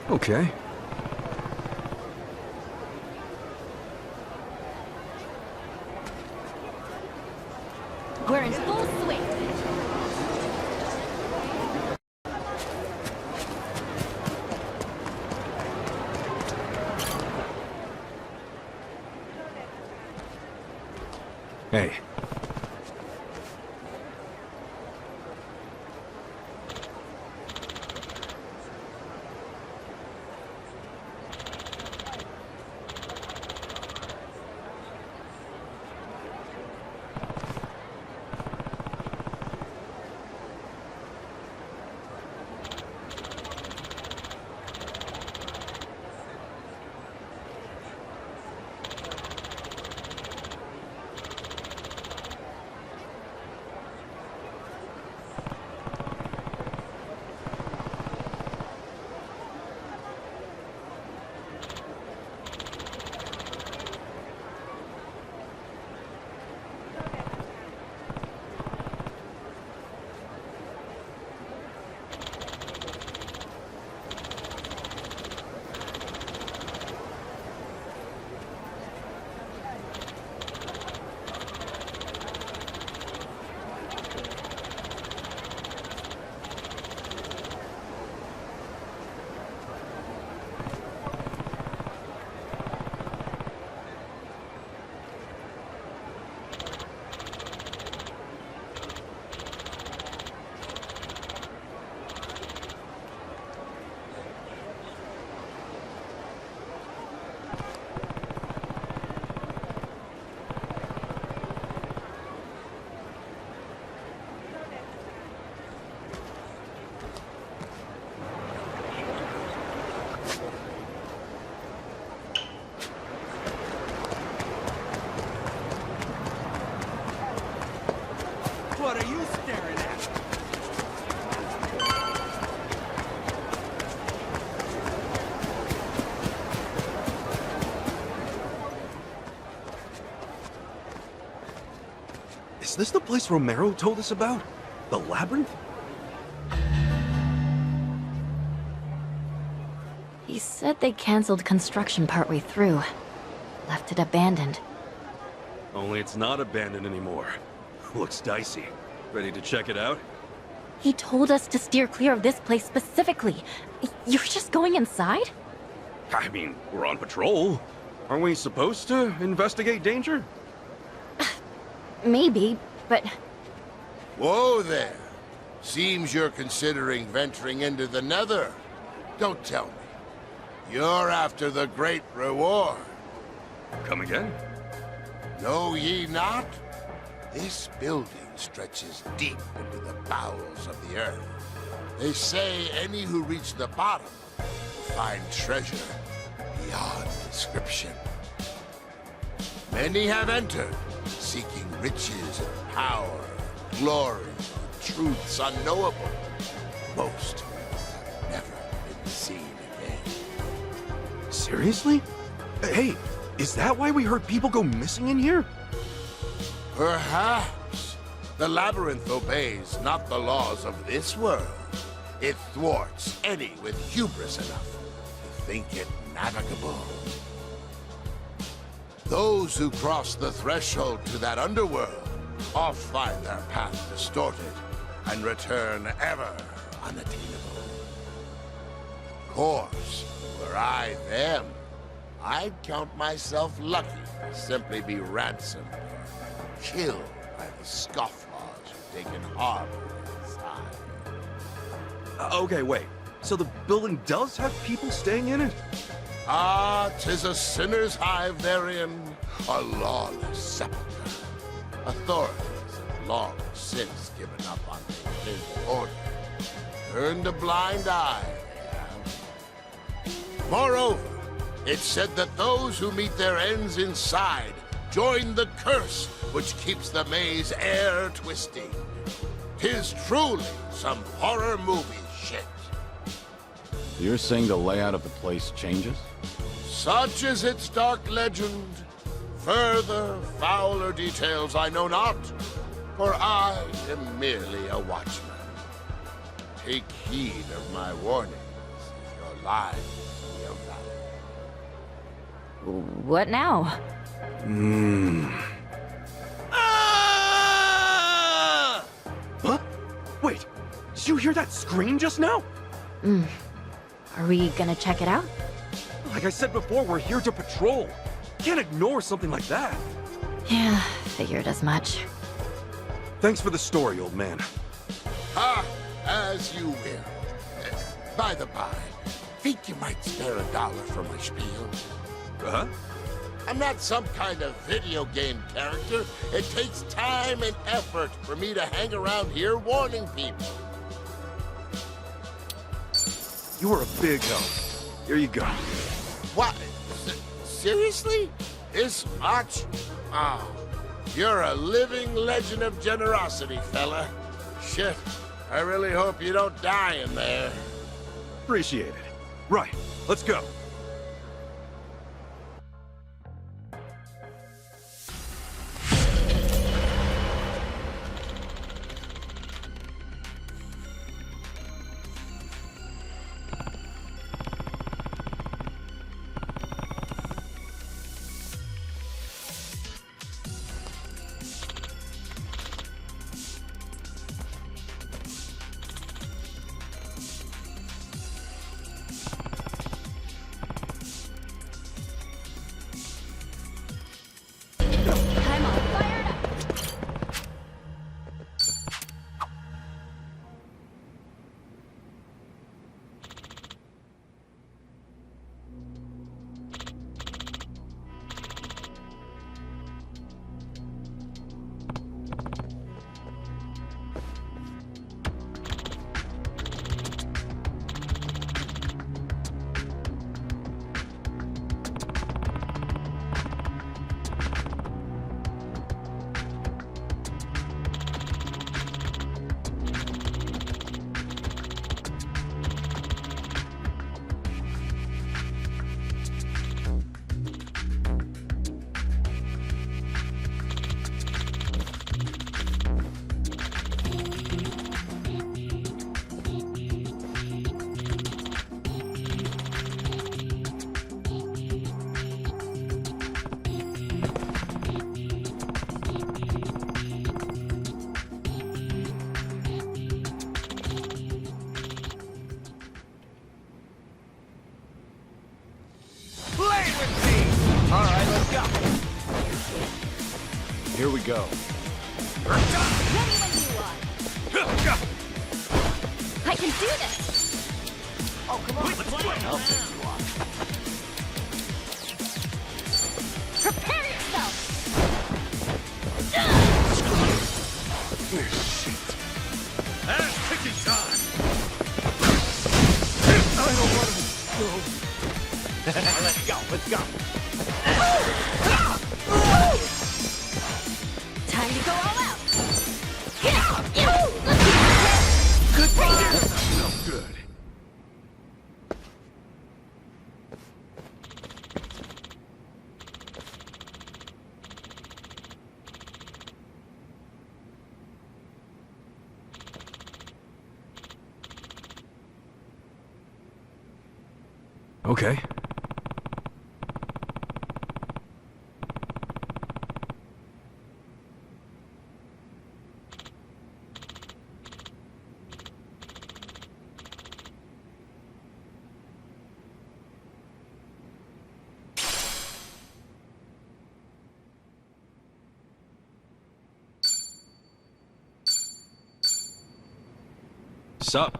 [SPEAKER 6] Okay.
[SPEAKER 21] We're in full swing.
[SPEAKER 6] Hey. this the place Romero told us about? The labyrinth?
[SPEAKER 20] He said they canceled construction partway through. Left it abandoned.
[SPEAKER 6] Only it's not abandoned anymore. Looks dicey. Ready to check it out?
[SPEAKER 20] He told us to steer clear of this place specifically. You're just going inside?
[SPEAKER 6] I mean, we're on patrol. Aren't we supposed to investigate danger?
[SPEAKER 20] Maybe, but...
[SPEAKER 11] Whoa there. Seems you're considering venturing into the Nether. Don't tell me. You're after the great reward.
[SPEAKER 6] Come again?
[SPEAKER 11] Know ye not? This building stretches deep into the bowels of the earth. They say any who reach the bottom will find treasure beyond description. Many have entered, seeking riches and power, glory, truths unknowable. Most have never been seen again.
[SPEAKER 6] Seriously? Hey, is that why we heard people go missing in here?
[SPEAKER 11] Perhaps. The labyrinth obeys not the laws of this world. It thwarts any with hubris enough to think it navigable. Those who cross the threshold to that underworld oft find their path distorted and return ever unattainable. Of course, were I them, I'd count myself lucky to simply be ransomed or killed by the scofflaws who've taken harbor inside.
[SPEAKER 6] Okay, wait. So the building does have people staying in it?
[SPEAKER 11] Ah, 'tis a sinner's hive therein, a lawless sepulchre. Authorities have long since given up on his order. Turned a blind eye, they have. Moreover, it's said that those who meet their ends inside join the curse which keeps the maze air twisting. 'Tis truly some horror movie shit.
[SPEAKER 7] You're saying the layout of the place changes?
[SPEAKER 11] Such is its dark legend. Further, fouler details I know not, for I am merely a watchman. Take heed of my warnings if your lives be of value.
[SPEAKER 20] What now?
[SPEAKER 6] Ah! Huh? Wait, did you hear that scream just now?
[SPEAKER 20] Are we gonna check it out?
[SPEAKER 6] Like I said before, we're here to patrol. Can't ignore something like that.
[SPEAKER 20] Yeah, figured as much.
[SPEAKER 6] Thanks for the story, old man.
[SPEAKER 11] Ah, as you will. By the by, think you might spare $1 for my spiel?
[SPEAKER 6] Huh?
[SPEAKER 11] I'm not some kind of video game character. It takes time and effort for me to hang around here warning people.
[SPEAKER 6] You were a big help. Here you go.
[SPEAKER 11] What? Seriously? This much? Oh, you're a living legend of generosity, fella. Shit, I really hope you don't die in there.
[SPEAKER 6] Appreciate it. Right, let's go.
[SPEAKER 7] Here we go.
[SPEAKER 21] Ready when you are. I can do this!
[SPEAKER 3] Oh, come on, let's play. I'll take you on.
[SPEAKER 21] Prepare yourself!
[SPEAKER 10] Shit. Ass-kicking time!
[SPEAKER 3] I don't want to go. Let's go, let's go.
[SPEAKER 21] Time to go all out!
[SPEAKER 3] Goodbye! That felt good.
[SPEAKER 6] Okay. Sup?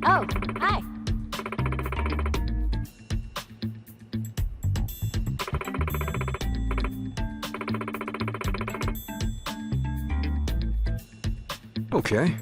[SPEAKER 21] Oh, hi.
[SPEAKER 6] Okay.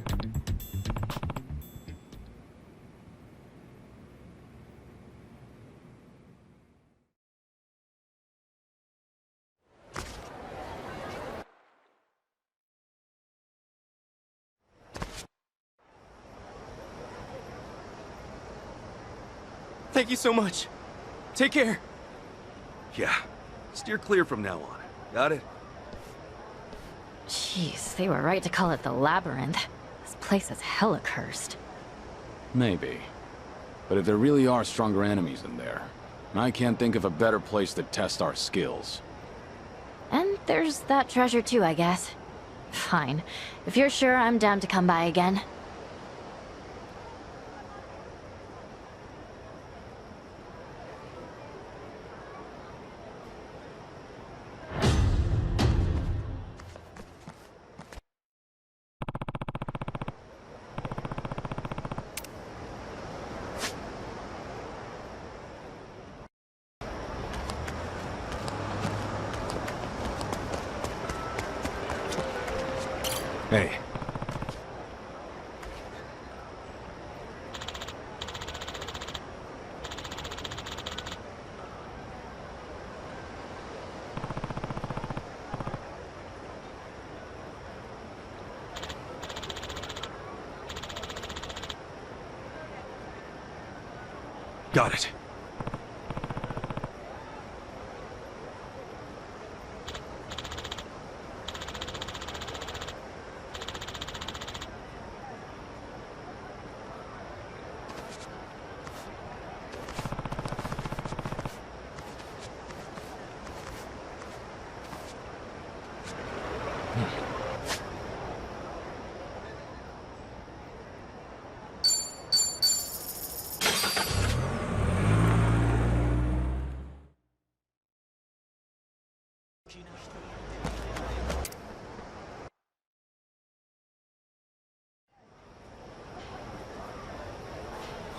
[SPEAKER 18] Thank you so much. Take care.
[SPEAKER 6] Yeah. Steer clear from now on. Got it?
[SPEAKER 20] Jeez, they were right to call it the Labyrinth. This place is hella cursed.
[SPEAKER 7] Maybe. But if there really are stronger enemies in there, I can't think of a better place to test our skills.
[SPEAKER 20] And there's that treasure too, I guess. Fine. If you're sure, I'm down to come by again.
[SPEAKER 6] Hey. Got it.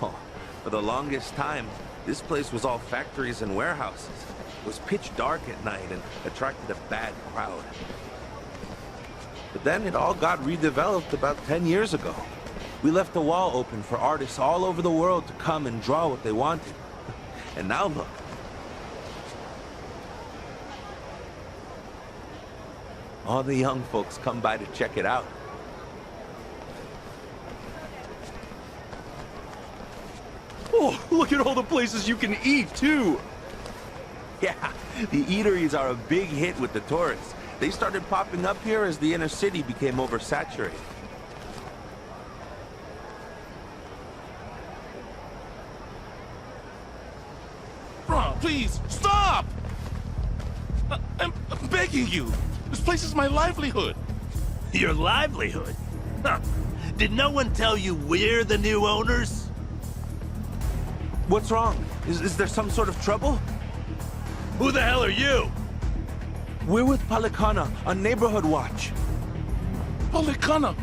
[SPEAKER 1] Oh, for the longest time, this place was all factories and warehouses. It was pitch dark at night and attracted a bad crowd. But then it all got redeveloped about 10 years ago. We left the wall open for artists all over the world to come and draw what they wanted. And now look. All the young folks come by to check it out.
[SPEAKER 6] Look at all the places you can eat, too!
[SPEAKER 1] Yeah, the eateries are a big hit with the tourists. They started popping up here as the inner city became oversaturated.
[SPEAKER 10] Bro, please, stop! I'm begging you. This place is my livelihood.
[SPEAKER 3] Your livelihood? Huh. Did no one tell you we're the new owners?
[SPEAKER 1] What's wrong? Is there some sort of trouble?
[SPEAKER 3] Who the hell are you?
[SPEAKER 1] We're with Palikana on neighborhood watch.
[SPEAKER 10] Palikana!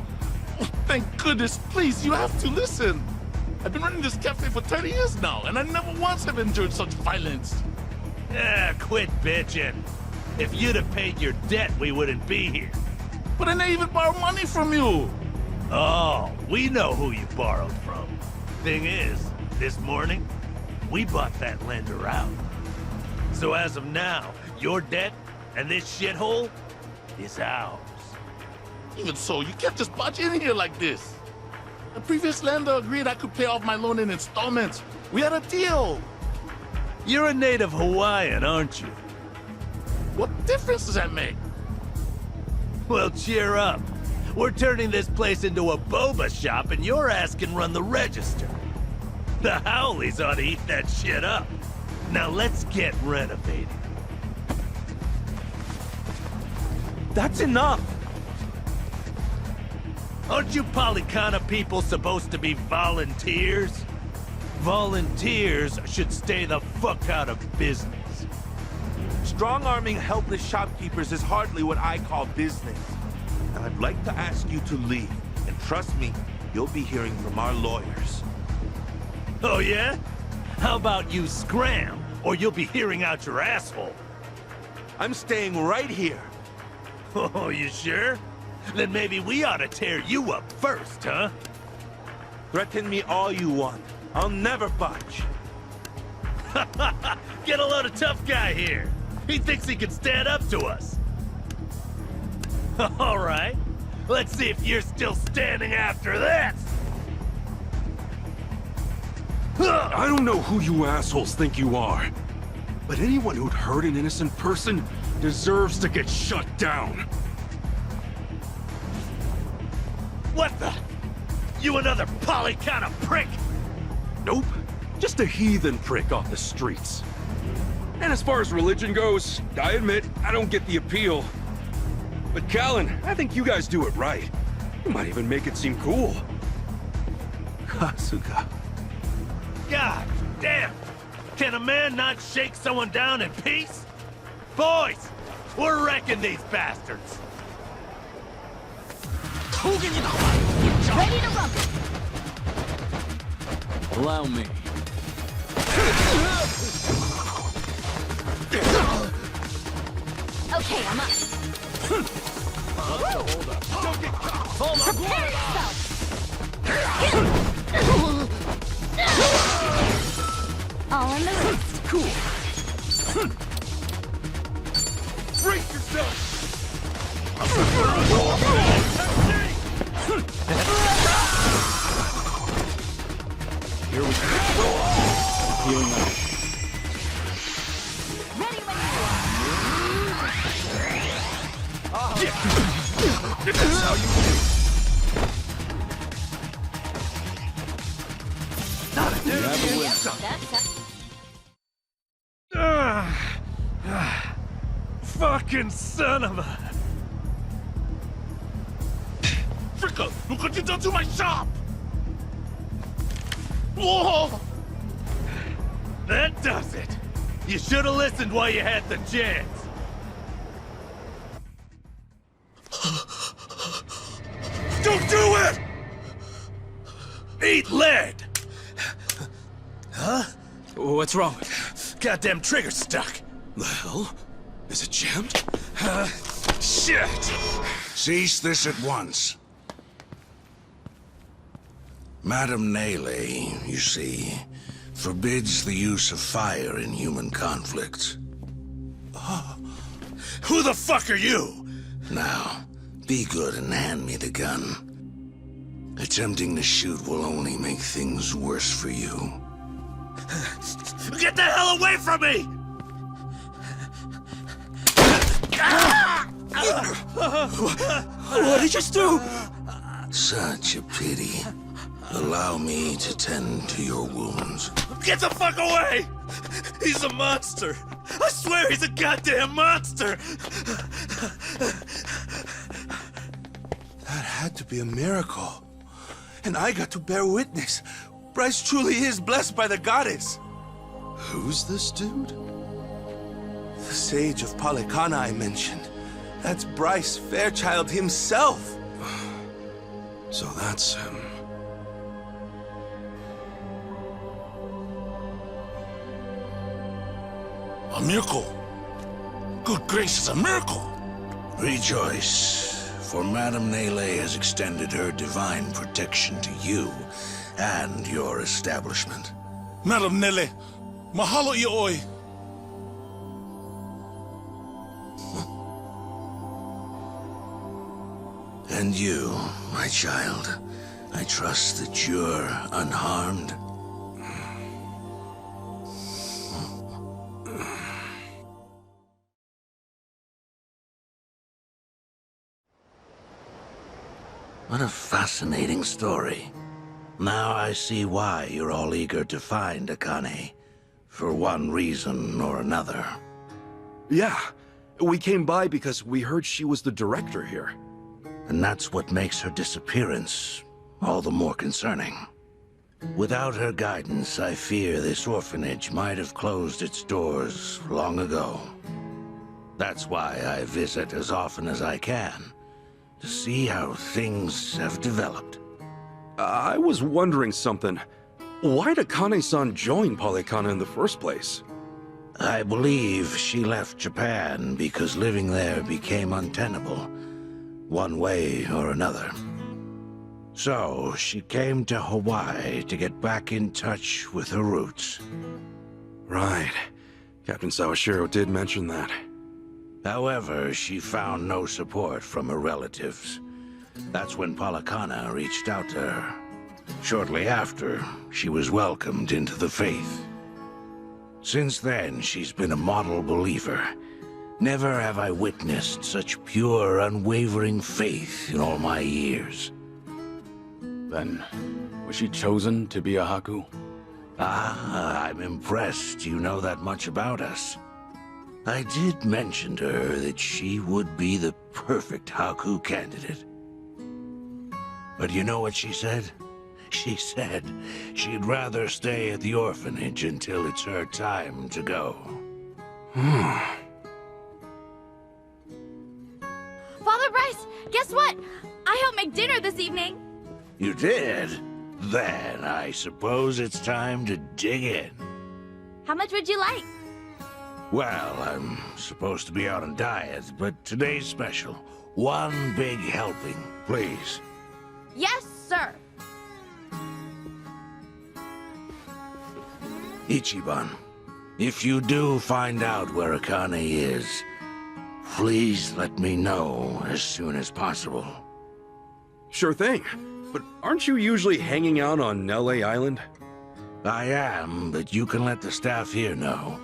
[SPEAKER 10] Oh, thank goodness. Please, you have to listen. I've been running this cafe for 30 years now, and I never once have endured such violence.
[SPEAKER 3] Yeah, quit bitching. If you'd have paid your debt, we wouldn't be here.
[SPEAKER 10] But I never even borrowed money from you.
[SPEAKER 3] Oh, we know who you borrowed from. Thing is, this morning, we bought that lender out. So as of now, your debt and this shithole is ours.
[SPEAKER 10] Even so, you can't just barge in here like this. The previous lender agreed I could pay off my loan in installments. We had a deal.
[SPEAKER 3] You're a native Hawaiian, aren't you?
[SPEAKER 10] What difference does that make?
[SPEAKER 3] Well, cheer up. We're turning this place into a boba shop and your ass can run the register. The Howleys ought to eat that shit up. Now let's get renovated.
[SPEAKER 1] That's enough!
[SPEAKER 3] Aren't you Palikana people supposed to be volunteers? Volunteers should stay the fuck out of business.
[SPEAKER 1] Strong-arming helpless shopkeepers is hardly what I call business. And I'd like to ask you to leave. And trust me, you'll be hearing from our lawyers.
[SPEAKER 3] Oh yeah? How about you scram, or you'll be hearing out your asshole?
[SPEAKER 1] I'm staying right here.
[SPEAKER 3] Oh, you sure? Then maybe we ought to tear you up first, huh?
[SPEAKER 1] Threaten me all you want. I'll never budge.
[SPEAKER 3] Get a load of tough guy here. He thinks he can stand up to us. All right. Let's see if you're still standing after this.
[SPEAKER 6] I don't know who you assholes think you are, but anyone who'd hurt an innocent person deserves to get shut down.
[SPEAKER 3] What the? You another Palikana prick?
[SPEAKER 6] Nope. Just a heathen prick off the streets. And as far as religion goes, I admit, I don't get the appeal. But Callan, I think you guys do it right. You might even make it seem cool.
[SPEAKER 1] Kasuga.
[SPEAKER 3] God damn! Can a man not shake someone down in peace? Boys, we're wrecking these bastards.
[SPEAKER 21] Ready to rumble.
[SPEAKER 12] Allow me.
[SPEAKER 21] Okay, I'm up.
[SPEAKER 12] Hold up. Don't get caught.
[SPEAKER 21] Prepare yourself. All in the wrist.
[SPEAKER 12] Cool.
[SPEAKER 10] Brace yourself.
[SPEAKER 7] Here we go. Healing up.
[SPEAKER 21] Ready when you are.
[SPEAKER 10] This is how you win.
[SPEAKER 3] Fucking son of a...
[SPEAKER 10] Fricka, look what you done to my shop! Whoa!
[SPEAKER 3] That does it. You should have listened while you had the chance.
[SPEAKER 10] Don't do it!
[SPEAKER 3] Eat lead!
[SPEAKER 6] Huh? What's wrong?
[SPEAKER 3] Goddamn trigger stuck.
[SPEAKER 6] The hell? Is it jammed?
[SPEAKER 3] Shit!
[SPEAKER 11] Cease this at once. Madame Natalie, you see, forbids the use of fire in human conflicts.
[SPEAKER 3] Who the fuck are you?
[SPEAKER 11] Now, be good and hand me the gun. Attempting to shoot will only make things worse for you.
[SPEAKER 2] Get the hell away from me! What did you just do?
[SPEAKER 11] Such a pity. Allow me to tend to your wounds.
[SPEAKER 2] Get the fuck away! He's a monster! I swear he's a goddamn monster!
[SPEAKER 1] That had to be a miracle. And I got to bear witness. Bryce truly is blessed by the goddess.
[SPEAKER 5] Who's this dude?
[SPEAKER 1] The sage of Polycana I mentioned. That's Bryce Fairchild himself.
[SPEAKER 5] So that's him.
[SPEAKER 11] A miracle. Good gracious, a miracle. Rejoice, for Madame Nele has extended her divine protection to you and your establishment.
[SPEAKER 2] Madam Nele, mahalo ioi.
[SPEAKER 11] And you, my child, I trust that you're unharmed. What a fascinating story. Now I see why you're all eager to find Akane, for one reason or another.
[SPEAKER 6] Yeah, we came by because we heard she was the director here.
[SPEAKER 11] And that's what makes her disappearance all the more concerning. Without her guidance, I fear this orphanage might have closed its doors long ago. That's why I visit as often as I can, to see how things have developed.
[SPEAKER 6] I was wondering something. Why'd Akane-san join Polycana in the first place?
[SPEAKER 11] I believe she left Japan because living there became untenable, one way or another. So she came to Hawaii to get back in touch with her roots.
[SPEAKER 6] Right. Captain Sawashiro did mention that.
[SPEAKER 11] However, she found no support from her relatives. That's when Polycana reached out to her. Shortly after, she was welcomed into the faith. Since then, she's been a model believer. Never have I witnessed such pure, unwavering faith in all my years.
[SPEAKER 7] Then, was she chosen to be a Haku?
[SPEAKER 11] Ah, I'm impressed you know that much about us. I did mention to her that she would be the perfect Haku candidate. But you know what she said? She said she'd rather stay at the orphanage until it's her time to go.
[SPEAKER 21] Father Bryce, guess what? I helped make dinner this evening.
[SPEAKER 11] You did? Then I suppose it's time to dig in.
[SPEAKER 21] How much would you like?
[SPEAKER 11] Well, I'm supposed to be on a diet, but today's special. One big helping, please.
[SPEAKER 21] Yes, sir.
[SPEAKER 11] Ichiban, if you do find out where Akane is, please let me know as soon as possible.
[SPEAKER 6] Sure thing. But aren't you usually hanging out on Nele Island?
[SPEAKER 11] I am, but you can let the staff here know,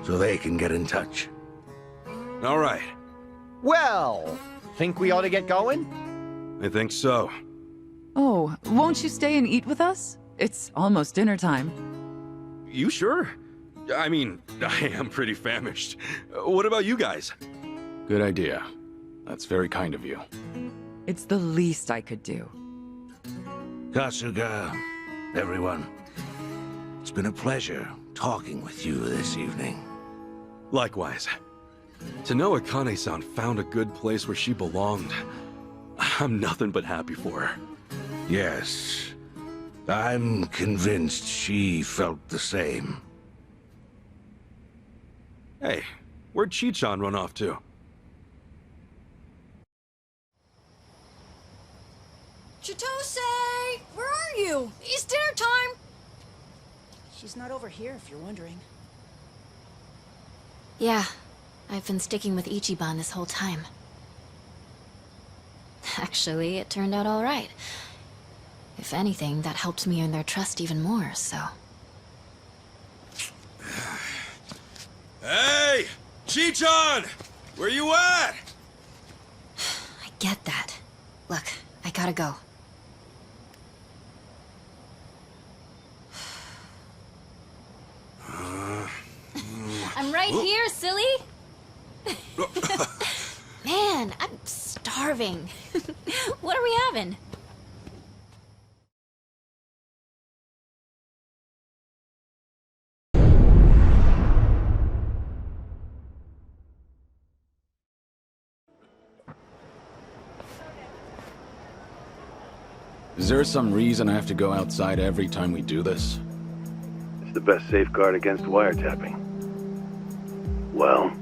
[SPEAKER 11] so they can get in touch.
[SPEAKER 6] All right.
[SPEAKER 17] Well, think we ought to get going?
[SPEAKER 6] I think so.
[SPEAKER 15] Oh, won't you stay and eat with us? It's almost dinner time.
[SPEAKER 6] You sure? I mean, I am pretty famished. What about you guys?
[SPEAKER 7] Good idea. That's very kind of you.
[SPEAKER 15] It's the least I could do.
[SPEAKER 11] Kasuga, everyone, it's been a pleasure talking with you this evening.
[SPEAKER 6] Likewise. To know Akane-san found a good place where she belonged, I'm nothing but happy for her.
[SPEAKER 11] Yes, I'm convinced she felt the same.
[SPEAKER 6] Hey, where'd Chi-chan run off to?
[SPEAKER 8] Chitose! Where are you? It's dinner time! She's not over here, if you're wondering.
[SPEAKER 20] Yeah, I've been sticking with Ichiban this whole time. Actually, it turned out all right. If anything, that helped me earn their trust even more, so...
[SPEAKER 5] Hey! Chi-chan! Where you at?
[SPEAKER 20] I get that. Look, I gotta go. I'm right here, silly! Man, I'm starving. What are we having?
[SPEAKER 7] Is there some reason I have to go outside every time we do this?
[SPEAKER 6] It's the best safeguard against wiretapping. Well?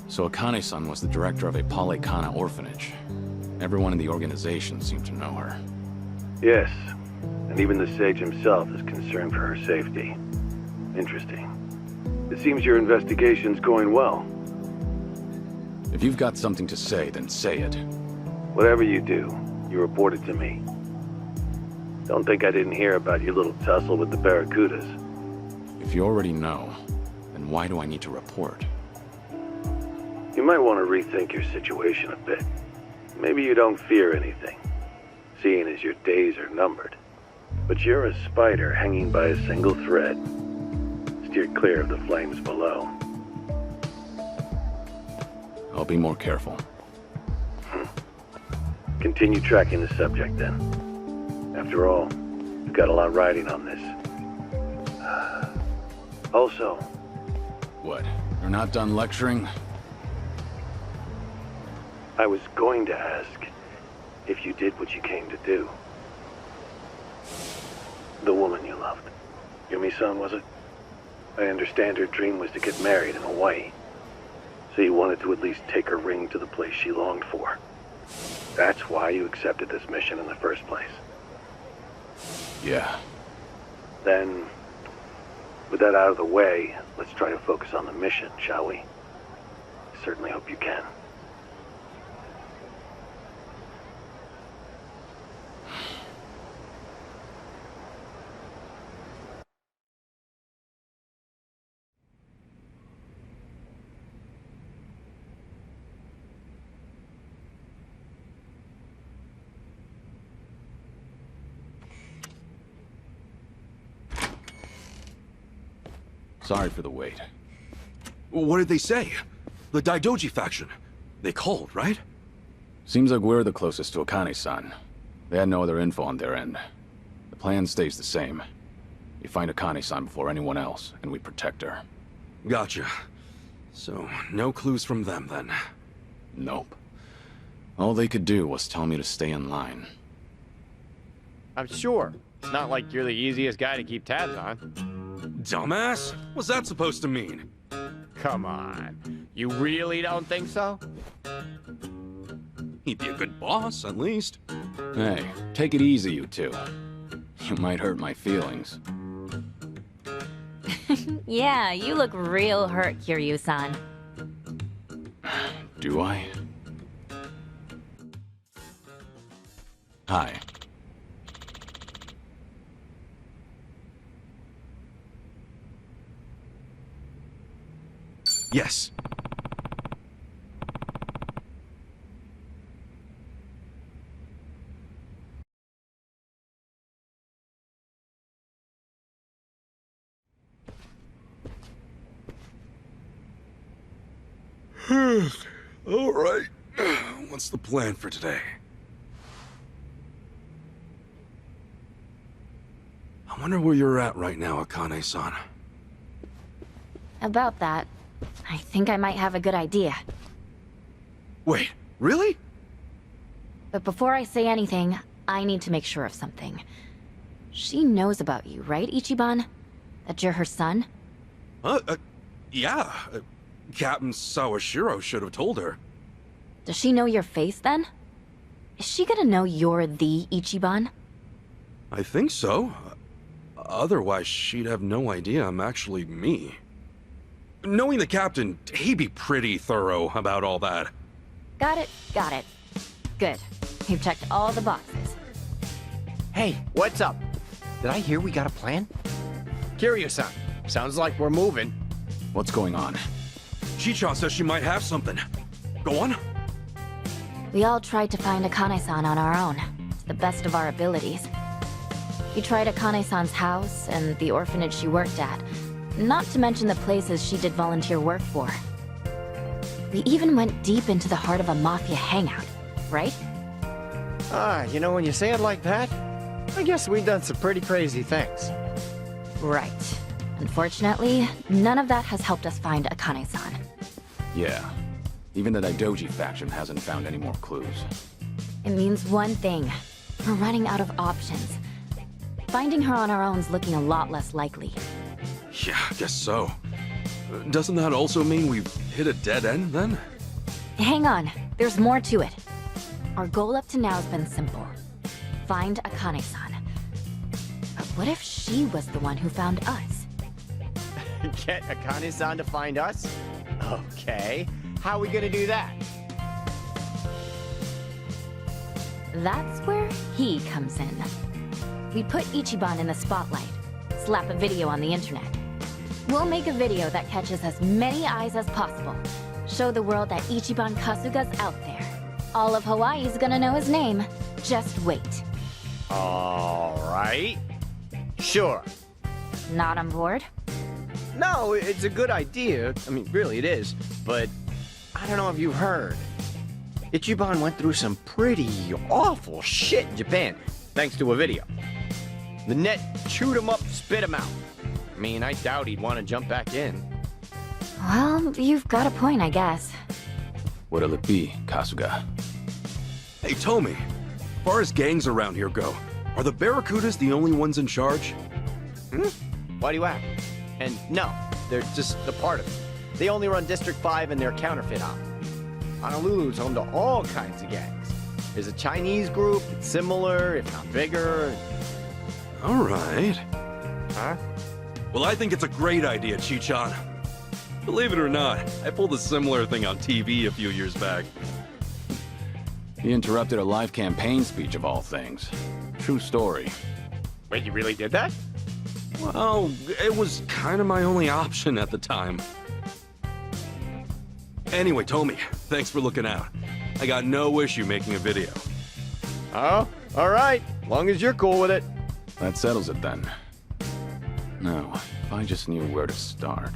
[SPEAKER 7] So Akane-san was the director of a Kana orphanage. Everyone in the organization seemed to know her.
[SPEAKER 6] Yes. And even the sage himself is concerned for her safety. Interesting. It seems your investigation's going well.
[SPEAKER 7] If you've got something to say, then say it.
[SPEAKER 6] Whatever you do, you report it to me. Don't think I didn't hear about your little tussle with the Barracudas.
[SPEAKER 7] If you already know, then why do I need to report?
[SPEAKER 6] You might want to rethink your situation a bit. Maybe you don't fear anything, seeing as your days are numbered. But you're a spider hanging by a single thread. Steer clear of the flames below.
[SPEAKER 7] I'll be more careful.
[SPEAKER 6] Continue tracking the subject then. After all, you've got a lot riding on this. Also...
[SPEAKER 7] What? You're not done lecturing?
[SPEAKER 6] I was going to ask if you did what you came to do. The woman you loved. Yumi-san, was it? I understand her dream was to get married in Hawaii. So you wanted to at least take her ring to the place she longed for. That's why you accepted this mission in the first place.
[SPEAKER 7] Yeah.
[SPEAKER 6] Then, with that out of the way, let's try to focus on the mission, shall we? I certainly hope you can.
[SPEAKER 7] Sorry for the wait.
[SPEAKER 5] What did they say? The Daidoji faction. They called, right?
[SPEAKER 7] Seems like we're the closest to Akane-san. They had no other info on their end. The plan stays the same. You find Akane-san before anyone else, and we protect her.
[SPEAKER 5] Gotcha. So, no clues from them, then?
[SPEAKER 7] Nope. All they could do was tell me to stay in line.
[SPEAKER 23] I'm sure. It's not like you're the easiest guy to keep tabs on.
[SPEAKER 5] Dumbass? What's that supposed to mean?
[SPEAKER 23] Come on. You really don't think so?
[SPEAKER 5] He'd be a good boss, at least.
[SPEAKER 7] Hey, take it easy, you two. You might hurt my feelings.
[SPEAKER 20] Yeah, you look real hurt, Kiryu-san.
[SPEAKER 7] Do I? Hi.
[SPEAKER 5] Yes. All right. What's the plan for today? I wonder where you're at right now, Akane-san.
[SPEAKER 20] About that, I think I might have a good idea.
[SPEAKER 5] Wait, really?
[SPEAKER 20] But before I say anything, I need to make sure of something. She knows about you, right, Ichiban? That you're her son?
[SPEAKER 5] Yeah. Captain Sawashiro should have told her.
[SPEAKER 20] Does she know your face, then? Is she gonna know you're the Ichiban?
[SPEAKER 5] I think so. Otherwise, she'd have no idea I'm actually me. Knowing the captain, he'd be pretty thorough about all that.
[SPEAKER 20] Got it, got it. Good. You've checked all the boxes.
[SPEAKER 23] Hey, what's up? Did I hear we got a plan? Kiryu-san, sounds like we're moving.
[SPEAKER 7] What's going on?
[SPEAKER 6] Chichan says she might have something. Go on.
[SPEAKER 20] We all tried to find Akane-san on our own, to the best of our abilities. We tried Akane-san's house and the orphanage she worked at, not to mention the places she did volunteer work for. We even went deep into the heart of a mafia hangout, right?
[SPEAKER 23] You know, when you say it like that, I guess we've done some pretty crazy things.
[SPEAKER 20] Right. Unfortunately, none of that has helped us find Akane-san.
[SPEAKER 7] Yeah. Even the Daidoji faction hasn't found any more clues.
[SPEAKER 20] It means one thing. We're running out of options. Finding her on our own is looking a lot less likely.
[SPEAKER 6] Yeah, I guess so. Doesn't that also mean we've hit a dead end, then?
[SPEAKER 20] Hang on. There's more to it. Our goal up to now has been simple. Find Akane-san. But what if she was the one who found us?
[SPEAKER 23] Get Akane-san to find us? Okay. How are we gonna do that?
[SPEAKER 20] That's where he comes in. We put Ichiban in the spotlight, slap a video on the internet. We'll make a video that catches as many eyes as possible. Show the world that Ichiban Kasuga's out there. All of Hawaii's gonna know his name. Just wait.
[SPEAKER 23] Alright. Sure.
[SPEAKER 20] Not on board?
[SPEAKER 23] No, it's a good idea. I mean, really it is. But I don't know if you've heard. Ichiban went through some pretty awful shit in Japan, thanks to a video. The net chewed him up, spit him out. I mean, I doubt he'd want to jump back in.
[SPEAKER 20] Well, you've got a point, I guess.
[SPEAKER 7] What'll it be, Kasuga?
[SPEAKER 6] Hey, Tommy. As far as gangs around here go, are the Barracudas the only ones in charge?
[SPEAKER 23] Why do you ask? And no, they're just a part of it. They only run District 5 and their counterfeit op. Honolulu's home to all kinds of gangs. There's a Chinese group that's similar, if not bigger.
[SPEAKER 6] All right.
[SPEAKER 23] Huh?
[SPEAKER 6] Well, I think it's a great idea, Chichan. Believe it or not, I pulled a similar thing on TV a few years back.
[SPEAKER 7] He interrupted a live campaign speech of all things. True story.
[SPEAKER 23] Wait, you really did that?
[SPEAKER 6] Well, it was kind of my only option at the time. Anyway, Tommy, thanks for looking out. I got no issue making a video.
[SPEAKER 23] Oh, all right. Long as you're cool with it.
[SPEAKER 7] That settles it then. Now, if I just knew where to start.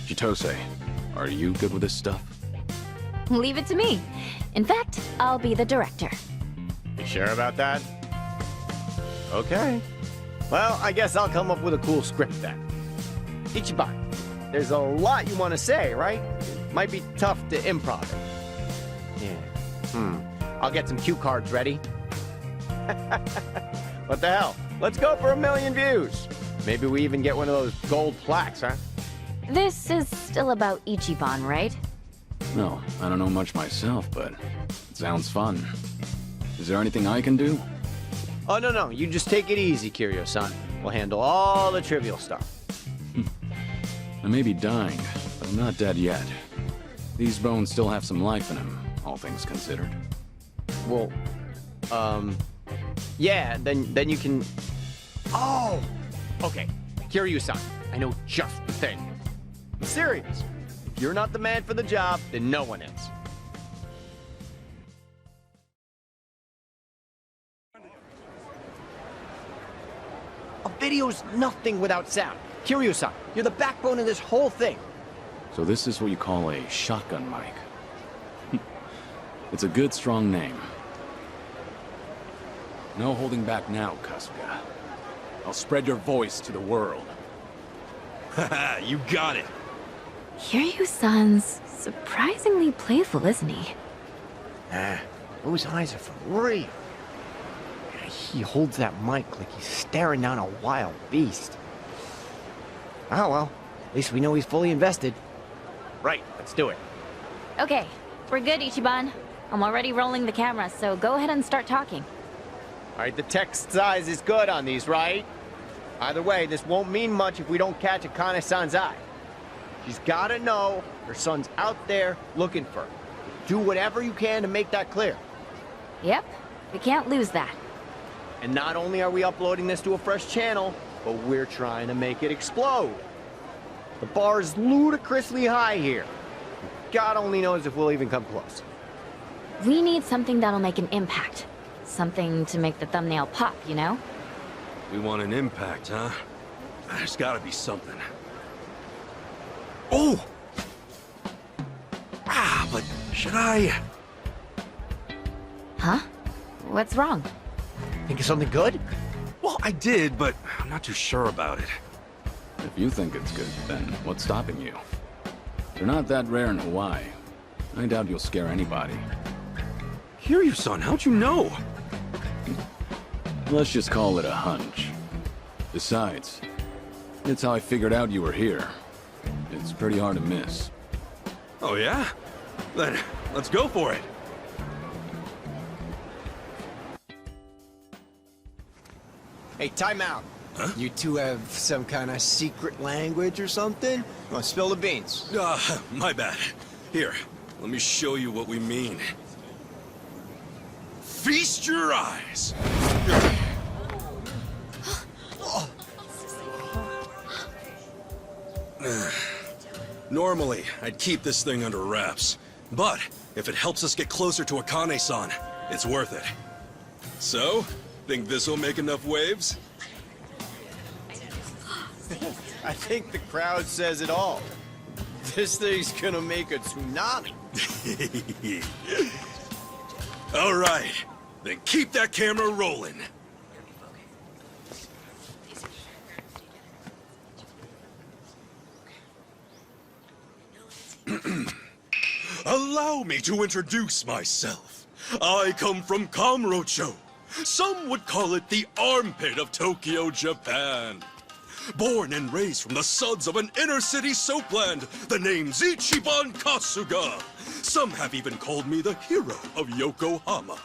[SPEAKER 7] Chitose, are you good with this stuff?
[SPEAKER 20] Leave it to me. In fact, I'll be the director.
[SPEAKER 23] You sure about that? Okay. Well, I guess I'll come up with a cool script then. Ichiban, there's a lot you want to say, right? Might be tough to improv it. Yeah. I'll get some cue cards ready. What the hell? Let's go for 1 million views. Maybe we even get one of those gold plaques, huh?
[SPEAKER 20] This is still about Ichiban, right?
[SPEAKER 7] No, I don't know much myself, but it sounds fun. Is there anything I can do?
[SPEAKER 23] Oh, no. You just take it easy, Kiryu-san. We'll handle all the trivial stuff.
[SPEAKER 7] I may be dying, but I'm not dead yet. These bones still have some life in them, all things considered.
[SPEAKER 23] Well, yeah, then you can... Oh! Okay, Kiryu-san, I know just the thing. I'm serious. If you're not the man for the job, then no one is. A video's nothing without sound. Kiryu-san, you're the backbone of this whole thing.
[SPEAKER 7] So this is what you call a shotgun mic. It's a good, strong name. No holding back now, Kasuga. I'll spread your voice to the world.
[SPEAKER 6] Haha, you got it.
[SPEAKER 20] Kiryu-san's surprisingly playful, isn't he?
[SPEAKER 23] Those eyes are for real. He holds that mic like he's staring down a wild beast. Oh well, at least we know he's fully invested. Right, let's do it.
[SPEAKER 20] Okay, we're good, Ichiban. I'm already rolling the camera, so go ahead and start talking.
[SPEAKER 23] Alright, the text size is good on these, right? Either way, this won't mean much if we don't catch Akane-san's eye. She's gotta know her son's out there looking for her. Do whatever you can to make that clear.
[SPEAKER 20] Yep, we can't lose that.
[SPEAKER 23] And not only are we uploading this to a fresh channel, but we're trying to make it explode. The bar is ludicrously high here. God only knows if we'll even come close.
[SPEAKER 20] We need something that'll make an impact. Something to make the thumbnail pop, you know?
[SPEAKER 6] We want an impact, huh? There's gotta be something. Oh! But should I...
[SPEAKER 20] Huh? What's wrong?
[SPEAKER 23] Think of something good?
[SPEAKER 6] Well, I did, but I'm not too sure about it.
[SPEAKER 7] If you think it's good, then what's stopping you? They're not that rare in Hawaii. I doubt you'll scare anybody.
[SPEAKER 6] Kiryu-san, how'd you know?
[SPEAKER 7] Let's just call it a hunch. Besides, it's how I figured out you were here. It's pretty hard to miss.
[SPEAKER 6] Oh yeah? Then let's go for it.
[SPEAKER 23] Hey, time out. Huh? You two have some kind of secret language or something? Want to spill the beans?
[SPEAKER 5] My bad. Here, let me show you what we mean. Feast your eyes! Normally, I'd keep this thing under wraps. But, if it helps us get closer to Akane-san, it's worth it. So, think this'll make enough waves?
[SPEAKER 23] I think the crowd says it all. This thing's gonna make a tsunami.
[SPEAKER 5] All right, then keep that camera rolling. Allow me to introduce myself. I come from Kamurocho. Some would call it the armpit of Tokyo, Japan. Born and raised from the suds of an inner-city soapland, the name's Ichiban Kasuga. Some have even called me the hero of Yokohama.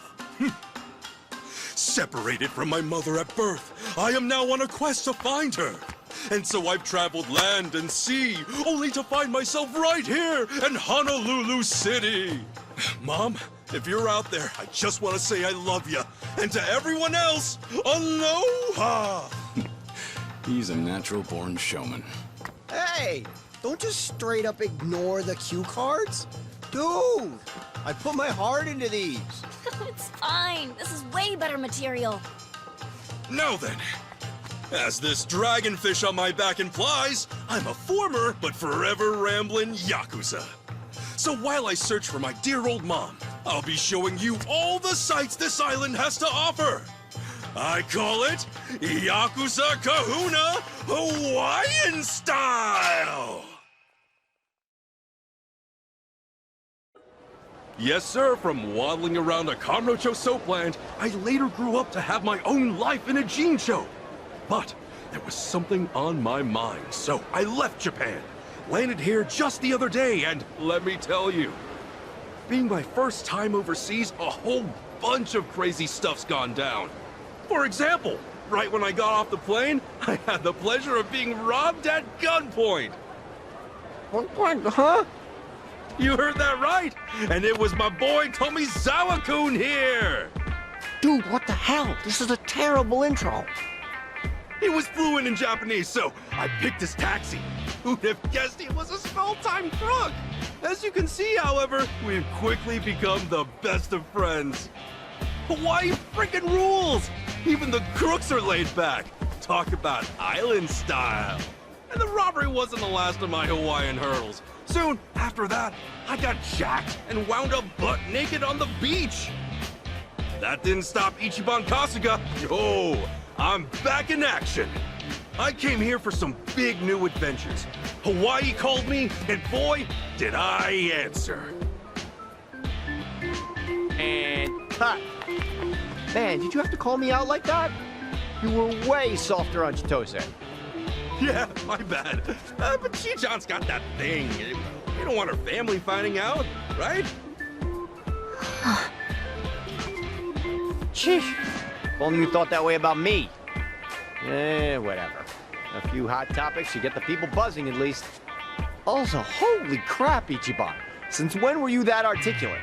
[SPEAKER 5] Separated from my mother at birth, I am now on a quest to find her. And so I've traveled land and sea, only to find myself right here in Honolulu City. Mom, if you're out there, I just want to say I love you. And to everyone else, aloha!
[SPEAKER 7] He's a natural-born showman.
[SPEAKER 23] Hey, don't just straight up ignore the cue cards. Dude, I put my heart into these.
[SPEAKER 20] It's fine. This is way better material.
[SPEAKER 5] Now then, as this dragonfish on my back implies, I'm a former but forever rambling Yakuza. So while I search for my dear old mom, I'll be showing you all the sights this island has to offer. I call it Yakuza Kahuna Hawaiian Style!
[SPEAKER 6] Yes, sir, from waddling around a Kamurocho soapland, I later grew up to have my own life in a Jincho. But there was something on my mind, so I left Japan. Landed here just the other day, and let me tell you, being my first time overseas, a whole bunch of crazy stuff's gone down. For example, right when I got off the plane, I had the pleasure of being robbed at gunpoint.
[SPEAKER 23] What, huh?
[SPEAKER 6] You heard that right! And it was my boy Tomizawa-kun here!
[SPEAKER 23] Dude, what the hell? This is a terrible intro.
[SPEAKER 6] He was fluent in Japanese, so I picked his taxi. Who'd have guessed he was a small-time crook? As you can see, however, we've quickly become the best of friends. Hawaii freaking rules! Even the crooks are laid back. Talk about island style. And the robbery wasn't the last of my Hawaiian hurdles. Soon after that, I got jacked and wound up butt naked on the beach. That didn't stop Ichiban Kasuga. Yo, I'm back in action. I came here for some big new adventures. Hawaii called me, and boy, did I answer.
[SPEAKER 23] And cut. Man, did you have to call me out like that? You were way softer on Chitose.
[SPEAKER 6] Yeah, my bad. But Chi-chan's got that thing. You don't want her family finding out, right?
[SPEAKER 23] Sheesh. If only you thought that way about me. Whatever. A few hot topics, you get the people buzzing at least. Also, holy crap, Ichiban. Since when were you that articulate?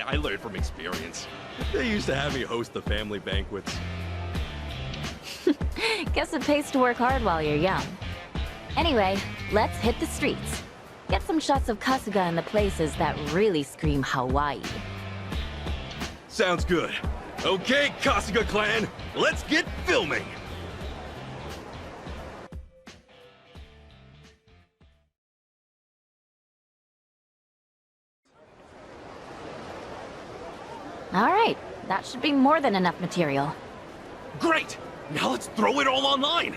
[SPEAKER 6] I learned from experience. They used to have me host the family banquets.
[SPEAKER 20] Guess it pays to work hard while you're young. Anyway, let's hit the streets. Get some shots of Kasuga in the places that really scream Hawaii.
[SPEAKER 6] Sounds good. Okay, Kasuga clan, let's get filming!
[SPEAKER 20] Alright, that should be more than enough material.
[SPEAKER 6] Great! Now let's throw it all online!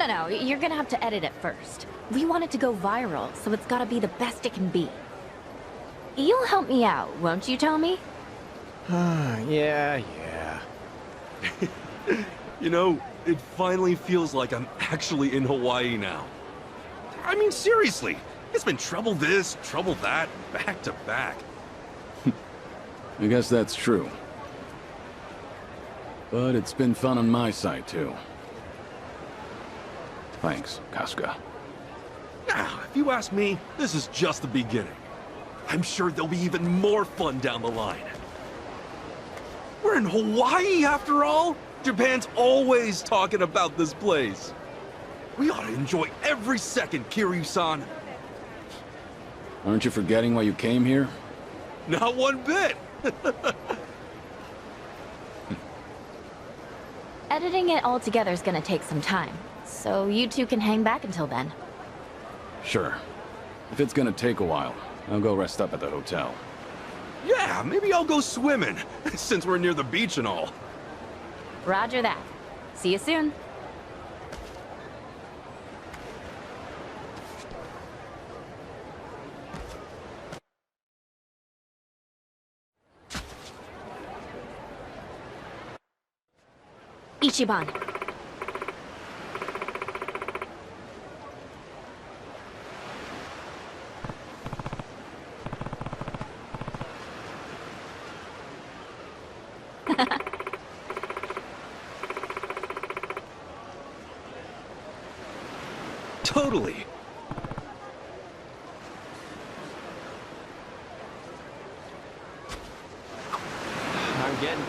[SPEAKER 20] No. You're gonna have to edit it first. We want it to go viral, so it's gotta be the best it can be. You'll help me out, won't you, Tommy?
[SPEAKER 23] Yeah.
[SPEAKER 6] You know, it finally feels like I'm actually in Hawaii now. I mean, seriously, it's been trouble this, trouble that, back to back.
[SPEAKER 7] I guess that's true. But it's been fun on my side, too. Thanks, Kasuga.
[SPEAKER 6] Now, if you ask me, this is just the beginning. I'm sure there'll be even more fun down the line. We're in Hawaii, after all! Japan's always talking about this place. We ought to enjoy every second, Kiryu-san.
[SPEAKER 7] Aren't you forgetting why you came here?
[SPEAKER 6] Not one bit!
[SPEAKER 20] Editing it all together is gonna take some time, so you two can hang back until then.
[SPEAKER 7] Sure. If it's gonna take a while, I'll go rest up at the hotel.
[SPEAKER 6] Yeah, maybe I'll go swimming, since we're near the beach and all.
[SPEAKER 20] Roger that. See you soon. Ichiban.
[SPEAKER 6] Totally.
[SPEAKER 23] I'm getting...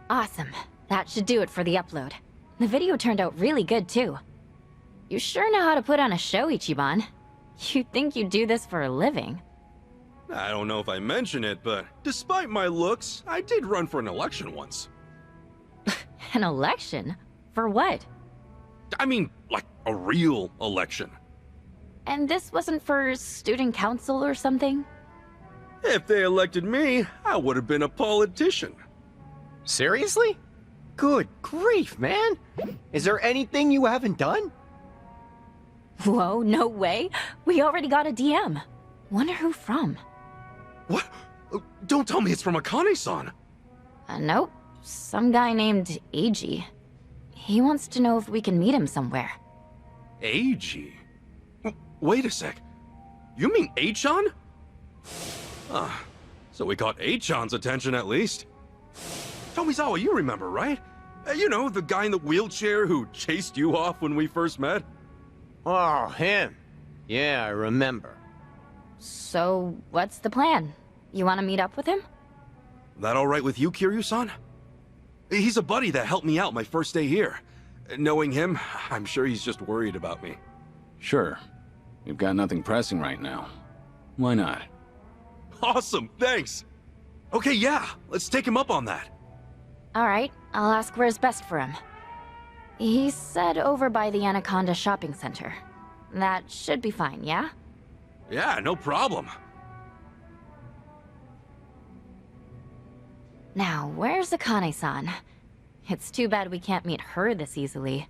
[SPEAKER 20] Awesome. That should do it for the upload. The video turned out really good, too. You sure know how to put on a show, Ichiban. You'd think you'd do this for a living.
[SPEAKER 6] I don't know if I mention it, but despite my looks, I did run for an election once.
[SPEAKER 20] An election? For what?
[SPEAKER 6] I mean, like a real election.
[SPEAKER 20] And this wasn't for student council or something?
[SPEAKER 6] If they elected me, I would have been a politician.
[SPEAKER 23] Seriously? Good grief, man! Is there anything you haven't done?
[SPEAKER 20] Whoa, no way. We already got a DM. Wonder who from.
[SPEAKER 6] What? Don't tell me it's from Akane-san.
[SPEAKER 20] Nope. Some guy named Eiji. He wants to know if we can meet him somewhere.
[SPEAKER 6] Eiji? Wait a sec. You mean Achan? Ah, so we caught Achan's attention at least. Tomizawa, you remember, right? You know, the guy in the wheelchair who chased you off when we first met?
[SPEAKER 23] Oh, him. Yeah, I remember.
[SPEAKER 20] So, what's the plan? You want to meet up with him?
[SPEAKER 6] That all right with you, Kiryu-san? He's a buddy that helped me out my first day here. Knowing him, I'm sure he's just worried about me.
[SPEAKER 7] Sure. We've got nothing pressing right now. Why not?
[SPEAKER 6] Awesome, thanks! Okay, yeah, let's take him up on that.
[SPEAKER 20] Alright, I'll ask where's best for him. He said over by the Anaconda Shopping Center. That should be fine, yeah?
[SPEAKER 6] Yeah, no problem.
[SPEAKER 20] Now, where's Akane-san? It's too bad we can't meet her this easily.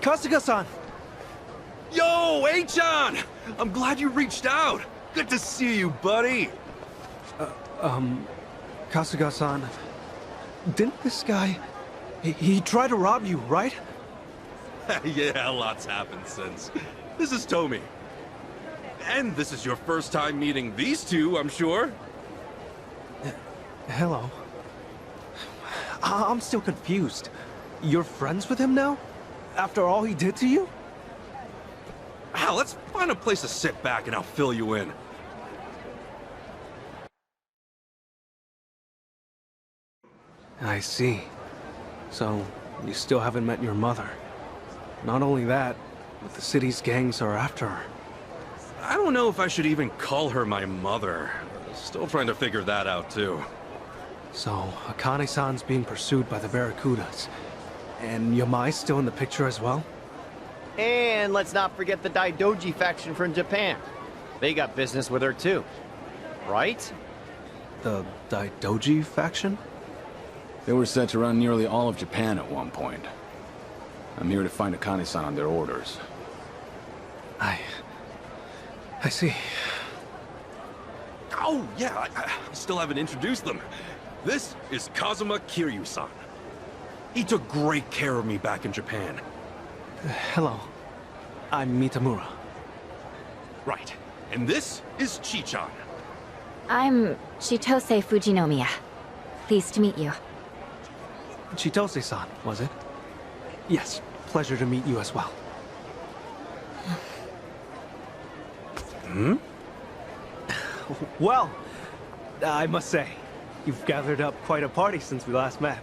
[SPEAKER 3] Kasuga-san!
[SPEAKER 6] Yo, H-on! I'm glad you reached out. Good to see you, buddy.
[SPEAKER 3] Kasuga-san, didn't this guy... He tried to rob you, right?
[SPEAKER 6] Yeah, lots happened since. This is Tomi. And this is your first time meeting these two, I'm sure?
[SPEAKER 3] Hello. I'm still confused. You're friends with him now? After all he did to you?
[SPEAKER 6] Ah, let's find a place to sit back and I'll fill you in.
[SPEAKER 3] I see. So, you still haven't met your mother. Not only that, but the city's gangs are after her.
[SPEAKER 6] I don't know if I should even call her my mother. Still trying to figure that out, too.
[SPEAKER 3] So, Akane-san's being pursued by the Barracudas. And Yamai's still in the picture as well?
[SPEAKER 23] And let's not forget the Daidoji faction from Japan. They got business with her too. Right?
[SPEAKER 3] The Daidoji faction?
[SPEAKER 7] They were set to run nearly all of Japan at one point. I'm here to find Akane-san on their orders.
[SPEAKER 3] I see.
[SPEAKER 6] Oh, yeah, I still haven't introduced them. This is Kazuma Kiryu-san. He took great care of me back in Japan.
[SPEAKER 3] Hello. I'm Mitamura.
[SPEAKER 6] Right. And this is Chi-chan.
[SPEAKER 20] I'm Chitose Fujinomiya. Pleased to meet you.
[SPEAKER 3] Chitose-san, was it? Yes, pleasure to meet you as well. Well, I must say, you've gathered up quite a party since we last met.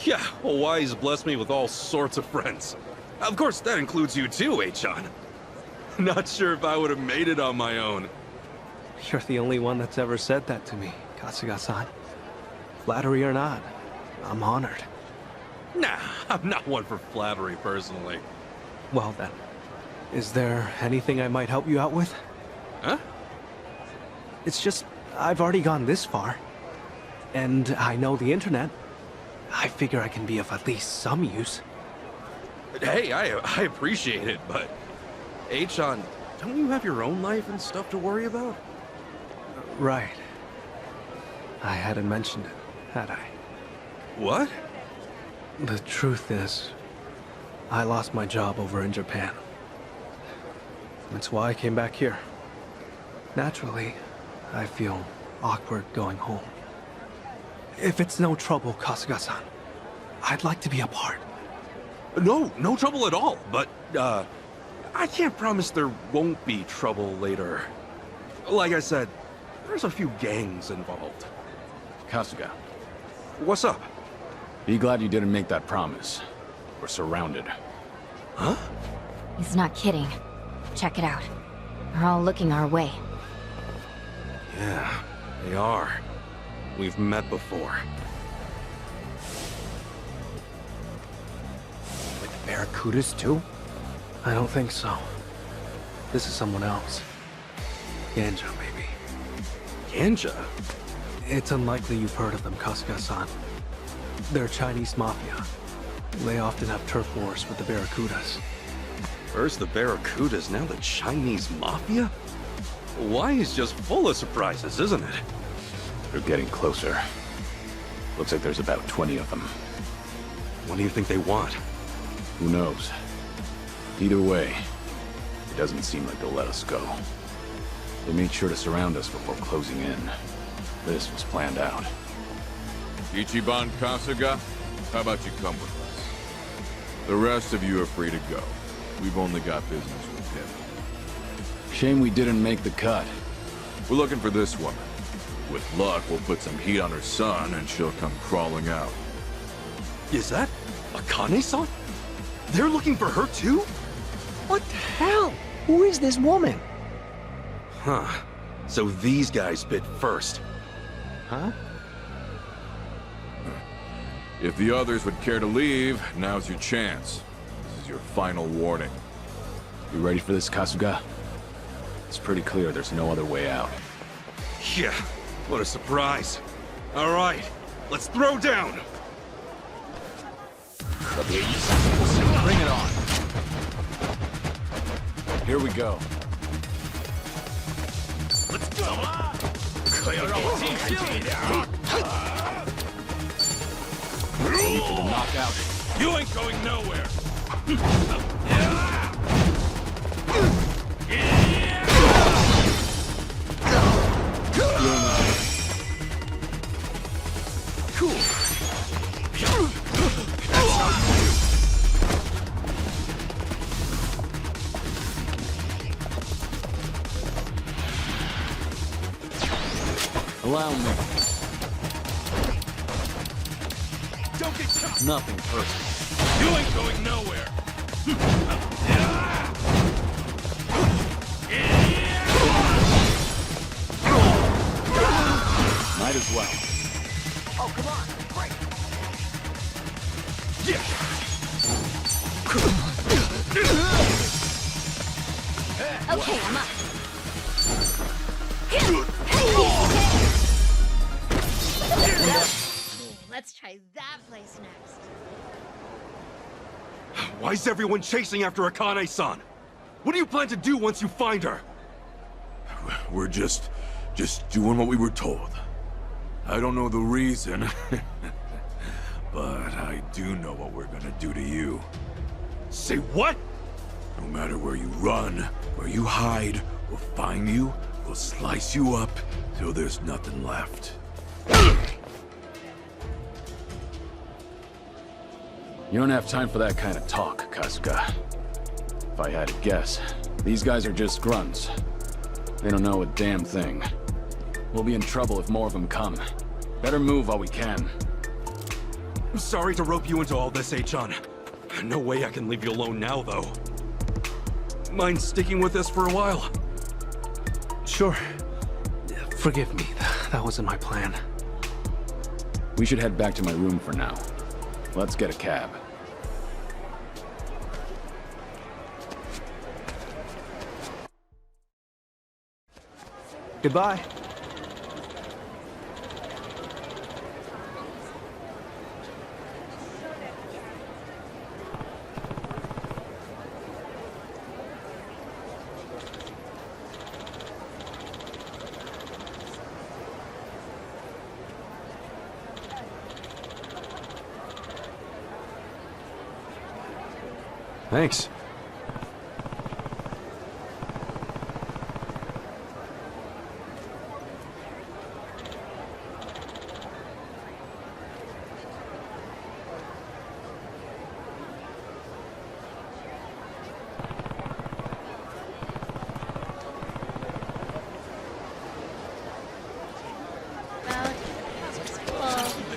[SPEAKER 6] Yeah, Hawaii's blessed me with all sorts of friends. Of course, that includes you too, H-on. Not sure if I would have made it on my own.
[SPEAKER 3] You're the only one that's ever said that to me, Kasuga-san. Flattery or not, I'm honored.
[SPEAKER 6] Nah, I'm not one for flattery personally.
[SPEAKER 3] Well then, is there anything I might help you out with?
[SPEAKER 6] Huh?
[SPEAKER 3] It's just, I've already gone this far. And I know the internet. I figure I can be of at least some use.
[SPEAKER 6] Hey, I appreciate it, but... H-on, don't you have your own life and stuff to worry about?
[SPEAKER 3] Right. I hadn't mentioned it, had I?
[SPEAKER 6] What?
[SPEAKER 3] The truth is, I lost my job over in Japan. That's why I came back here. Naturally, I feel awkward going home. If it's no trouble, Kasuga-san, I'd like to be a part.
[SPEAKER 6] No trouble at all, but, I can't promise there won't be trouble later. Like I said, there's a few gangs involved.
[SPEAKER 7] Kasuga.
[SPEAKER 6] What's up?
[SPEAKER 7] Be glad you didn't make that promise. We're surrounded.
[SPEAKER 6] Huh?
[SPEAKER 20] He's not kidding. Check it out. They're all looking our way.
[SPEAKER 6] Yeah, they are. We've met before.
[SPEAKER 23] With the Barracudas too?
[SPEAKER 3] I don't think so. This is someone else. Ganja, maybe.
[SPEAKER 6] Ganja?
[SPEAKER 3] It's unlikely you've heard of them, Kasuga-san. They're Chinese mafia. They often have turf wars with the Barracudas.
[SPEAKER 6] First the Barracudas, now the Chinese mafia? Hawaii's just full of surprises, isn't it?
[SPEAKER 7] They're getting closer. Looks like there's about 20 of them.
[SPEAKER 6] What do you think they want?
[SPEAKER 7] Who knows? Either way, it doesn't seem like they'll let us go. They made sure to surround us before closing in. This was planned out.
[SPEAKER 4] Ichiban Kasuga, how about you come with us? The rest of you are free to go. We've only got business with him.
[SPEAKER 7] Shame we didn't make the cut.
[SPEAKER 4] We're looking for this woman. With luck, we'll put some heat on her son and she'll come crawling out.
[SPEAKER 6] Is that Akane-san? They're looking for her too?
[SPEAKER 23] What the hell? Who is this woman?
[SPEAKER 6] Huh. So these guys bit first.
[SPEAKER 23] Huh?
[SPEAKER 4] If the others would care to leave, now's your chance. This is your final warning.
[SPEAKER 7] You ready for this, Kasuga? It's pretty clear there's no other way out.
[SPEAKER 6] Yeah, what a surprise. All right, let's throw down.
[SPEAKER 23] Bring it on.
[SPEAKER 7] Here we go.
[SPEAKER 10] Let's go!
[SPEAKER 7] Ready for the knockout.
[SPEAKER 10] You ain't going nowhere!
[SPEAKER 7] Cool. Allow me.
[SPEAKER 10] Don't get caught!
[SPEAKER 7] Nothing personal.
[SPEAKER 10] You ain't going nowhere!
[SPEAKER 7] Might as well.
[SPEAKER 23] Oh, come on. Break.
[SPEAKER 21] Okay, I'm up. Let's try that place next.
[SPEAKER 5] Why is everyone chasing after Akane-san? What do you plan to do once you find her?
[SPEAKER 4] We're just doing what we were told. I don't know the reason, but I do know what we're gonna do to you.
[SPEAKER 5] Say what?
[SPEAKER 4] No matter where you run, where you hide, we'll find you, we'll slice you up till there's nothing left.
[SPEAKER 7] You don't have time for that kind of talk, Kasuga. If I had to guess, these guys are just grunts. They don't know a damn thing. We'll be in trouble if more of them come. Better move while we can.
[SPEAKER 5] I'm sorry to rope you into all this, Achan. No way I can leave you alone now, though. Mind sticking with us for a while?
[SPEAKER 14] Sure. Forgive me. That wasn't my plan.
[SPEAKER 7] We should head back to my room for now. Let's get a cab.
[SPEAKER 14] Goodbye.
[SPEAKER 6] Thanks.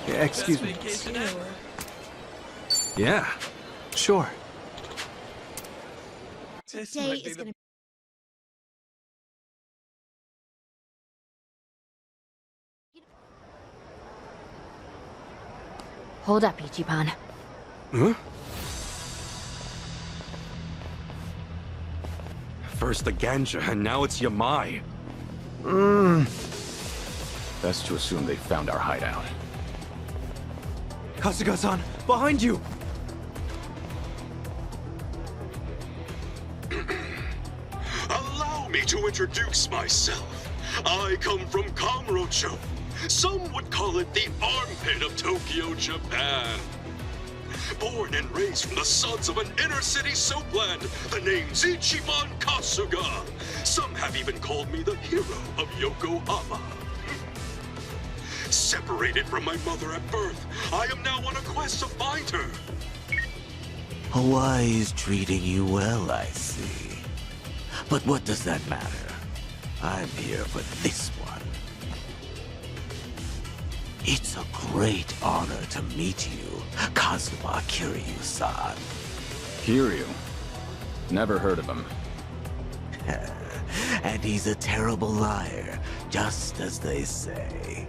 [SPEAKER 14] Yeah, excuse me.
[SPEAKER 6] Yeah, sure.
[SPEAKER 21] Today is gonna Hold up, Ichiban.
[SPEAKER 5] Huh? First the Ganja, and now it's Yamai.
[SPEAKER 7] Best to assume they found our hideout.
[SPEAKER 5] Kasuga-san, behind you!
[SPEAKER 2] Allow me to introduce myself. I come from Kamurocho. Some would call it the armpit of Tokyo, Japan. Born and raised from the sons of an inner-city soapland, the name's Ichiban Kasuga. Some have even called me the hero of Yokohama. Separated from my mother at birth, I am now on a quest to find her.
[SPEAKER 16] Hawaii's treating you well, I see. But what does that matter? I'm here for this one. It's a great honor to meet you, Kazuma Kiryu-san.
[SPEAKER 7] Kiryu? Never heard of him.
[SPEAKER 16] And he's a terrible liar, just as they say.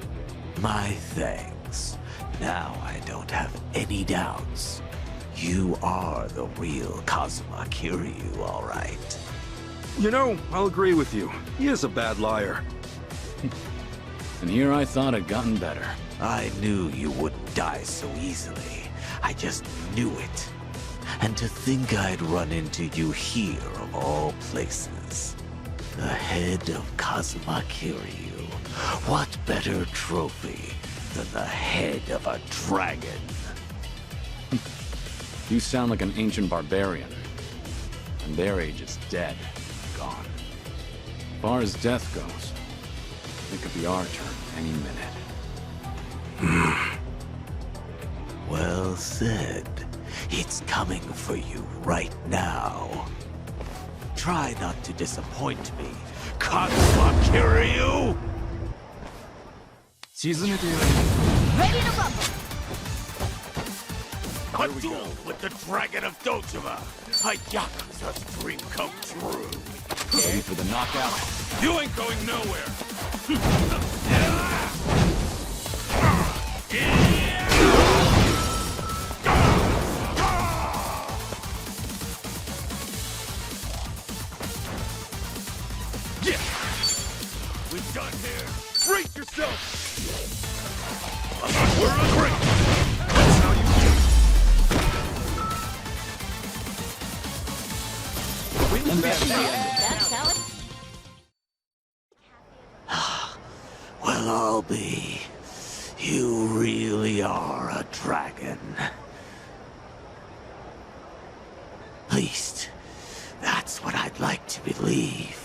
[SPEAKER 16] My thanks. Now I don't have any doubts. You are the real Kazuma Kiryu, all right.
[SPEAKER 5] You know, I'll agree with you. He is a bad liar.
[SPEAKER 7] And here I thought I'd gotten better.
[SPEAKER 16] I knew you wouldn't die so easily. I just knew it. And to think I'd run into you here of all places. The head of Kazuma Kiryu. What better trophy than the head of a dragon?
[SPEAKER 7] You sound like an ancient barbarian. And their age is dead. Gone. As far as death goes, it could be our turn any minute.
[SPEAKER 16] Well said. It's coming for you right now. Try not to disappoint me, Kazuma Kiryu!
[SPEAKER 21] Ready to rumble!
[SPEAKER 16] A duel with the Dragon of Dojima! A Yakuza's dream come true!
[SPEAKER 7] Ready for the knockout?
[SPEAKER 10] You ain't going nowhere!
[SPEAKER 2] We're done here. Brace yourself! We're on break! That's how you do
[SPEAKER 16] Well, I'll be. You really are a dragon. At least, that's what I'd like to believe.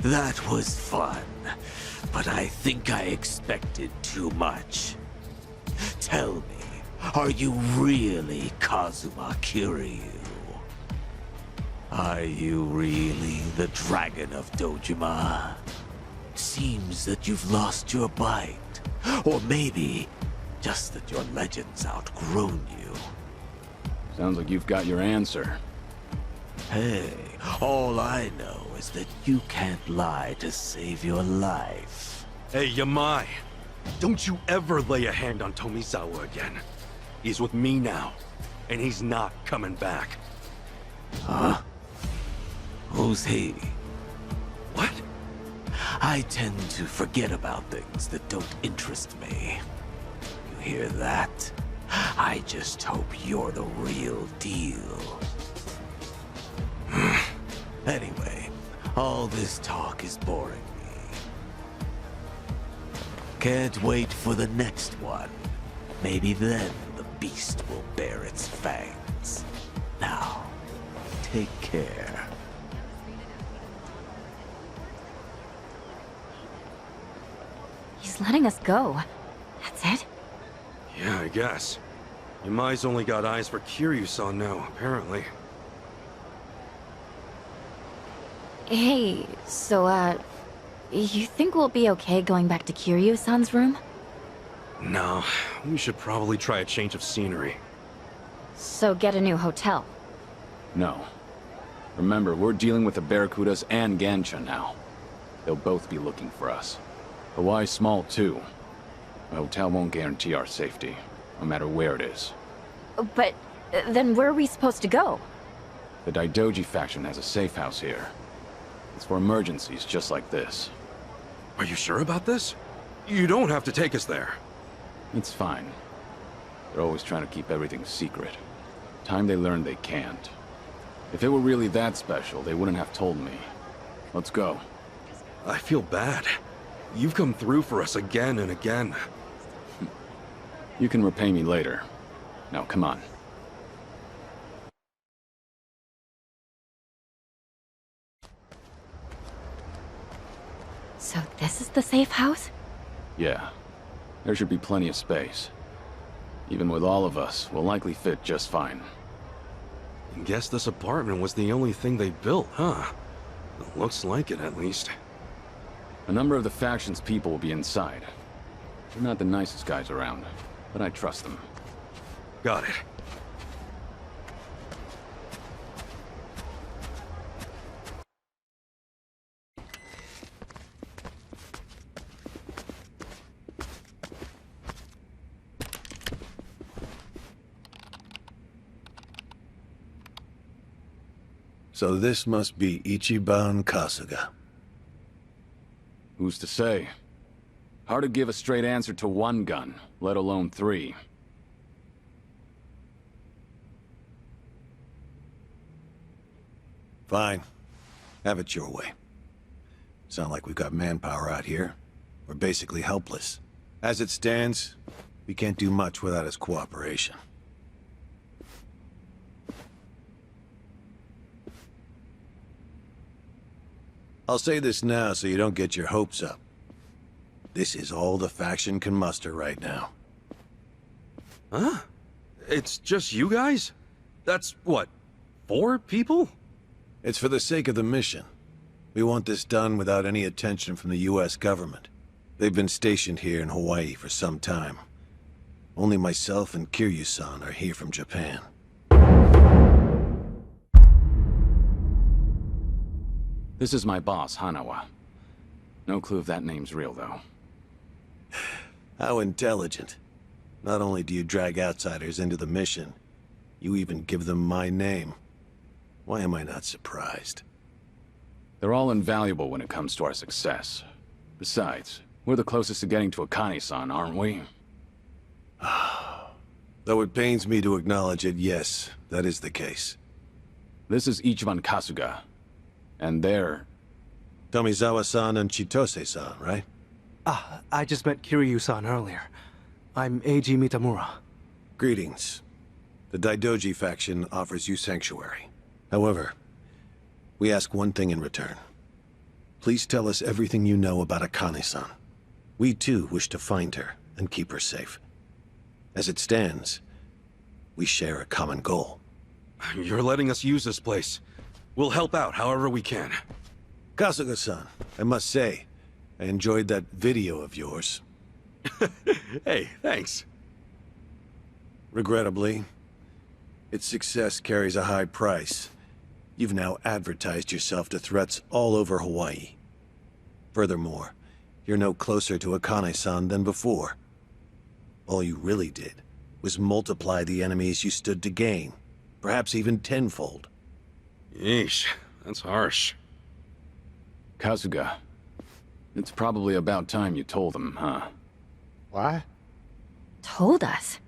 [SPEAKER 16] That was fun, but I think I expected too much. Tell me, are you really Kazuma Kiryu? Are you really the Dragon of Dojima? Seems that you've lost your bite. Or maybe, just that your legend's outgrown you.
[SPEAKER 7] Sounds like you've got your answer.
[SPEAKER 16] Hey, all I know is that you can't lie to save your life.
[SPEAKER 6] Hey, Yamai. Don't you ever lay a hand on Tomizawa again. He's with me now, and he's not coming back.
[SPEAKER 16] Huh? Who's he?
[SPEAKER 6] What?
[SPEAKER 16] I tend to forget about things that don't interest me. You hear that? I just hope you're the real deal. Anyway, all this talk is boring me. Can't wait for the next one. Maybe then the beast will bare its fangs. Now, take care.
[SPEAKER 20] He's letting us go. That's it?
[SPEAKER 6] Yeah, I guess. Yamai's only got eyes for Kiryu-san now, apparently.
[SPEAKER 20] Hey, so, you think we'll be okay going back to Kiryu-san's room?
[SPEAKER 6] No, we should probably try a change of scenery.
[SPEAKER 20] So get a new hotel.
[SPEAKER 7] No. Remember, we're dealing with the Barracudas and Gansha now. They'll both be looking for us. Hawaii's small, too. A hotel won't guarantee our safety, no matter where it is.
[SPEAKER 20] But then where are we supposed to go?
[SPEAKER 7] The Daidoji faction has a safe house here. It's for emergencies just like this.
[SPEAKER 6] Are you sure about this? You don't have to take us there.
[SPEAKER 7] It's fine. They're always trying to keep everything secret. Time they learn they can't. If it were really that special, they wouldn't have told me. Let's go.
[SPEAKER 6] I feel bad. You've come through for us again and again.
[SPEAKER 7] You can repay me later. Now, come on.
[SPEAKER 20] So this is the safe house?
[SPEAKER 7] Yeah. There should be plenty of space. Even with all of us, we'll likely fit just fine.
[SPEAKER 6] Guess this apartment was the only thing they built, huh? Looks like it, at least.
[SPEAKER 7] A number of the faction's people will be inside. They're not the nicest guys around, but I trust them.
[SPEAKER 6] Got it.
[SPEAKER 1] So this must be Ichiban Kasuga.
[SPEAKER 7] Who's to say? Hard to give a straight answer to one gun, let alone three.
[SPEAKER 13] Fine. Have it your way. Sound like we've got manpower out here. We're basically helpless. As it stands, we can't do much without his cooperation. I'll say this now so you don't get your hopes up. This is all the faction can muster right now.
[SPEAKER 6] Huh? It's just you guys? That's, what, 4 people?
[SPEAKER 13] It's for the sake of the mission. We want this done without any attention from the US government. They've been stationed here in Hawaii for some time. Only myself and Kiryu-san are here from Japan.
[SPEAKER 7] This is my boss, Hanawa. No clue if that name's real, though.
[SPEAKER 13] How intelligent. Not only do you drag outsiders into the mission, you even give them my name. Why am I not surprised?
[SPEAKER 7] They're all invaluable when it comes to our success. Besides, we're the closest to getting to Akane-san, aren't we?
[SPEAKER 13] Though it pains me to acknowledge it, yes, that is the case.
[SPEAKER 7] This is Ichiban Kasuga. And they're...
[SPEAKER 13] Tomizawa-san and Chitose-san, right?
[SPEAKER 14] Ah, I just met Kiryu-san earlier. I'm Eiji Mitamura.
[SPEAKER 13] Greetings. The Daidoji faction offers you sanctuary. However, we ask one thing in return. Please tell us everything you know about Akane-san. We too wish to find her and keep her safe. As it stands, we share a common goal.
[SPEAKER 6] You're letting us use this place. We'll help out however we can.
[SPEAKER 13] Kasuga-san, I must say, I enjoyed that video of yours.
[SPEAKER 6] Hey, thanks.
[SPEAKER 13] Regrettably, its success carries a high price. You've now advertised yourself to threats all over Hawaii. Furthermore, you're no closer to Akane-san than before. All you really did was multiply the enemies you stood to gain, perhaps even tenfold.
[SPEAKER 6] Yeesh, that's harsh.
[SPEAKER 7] Kasuga, it's probably about time you told them, huh?
[SPEAKER 23] What?
[SPEAKER 20] Told us?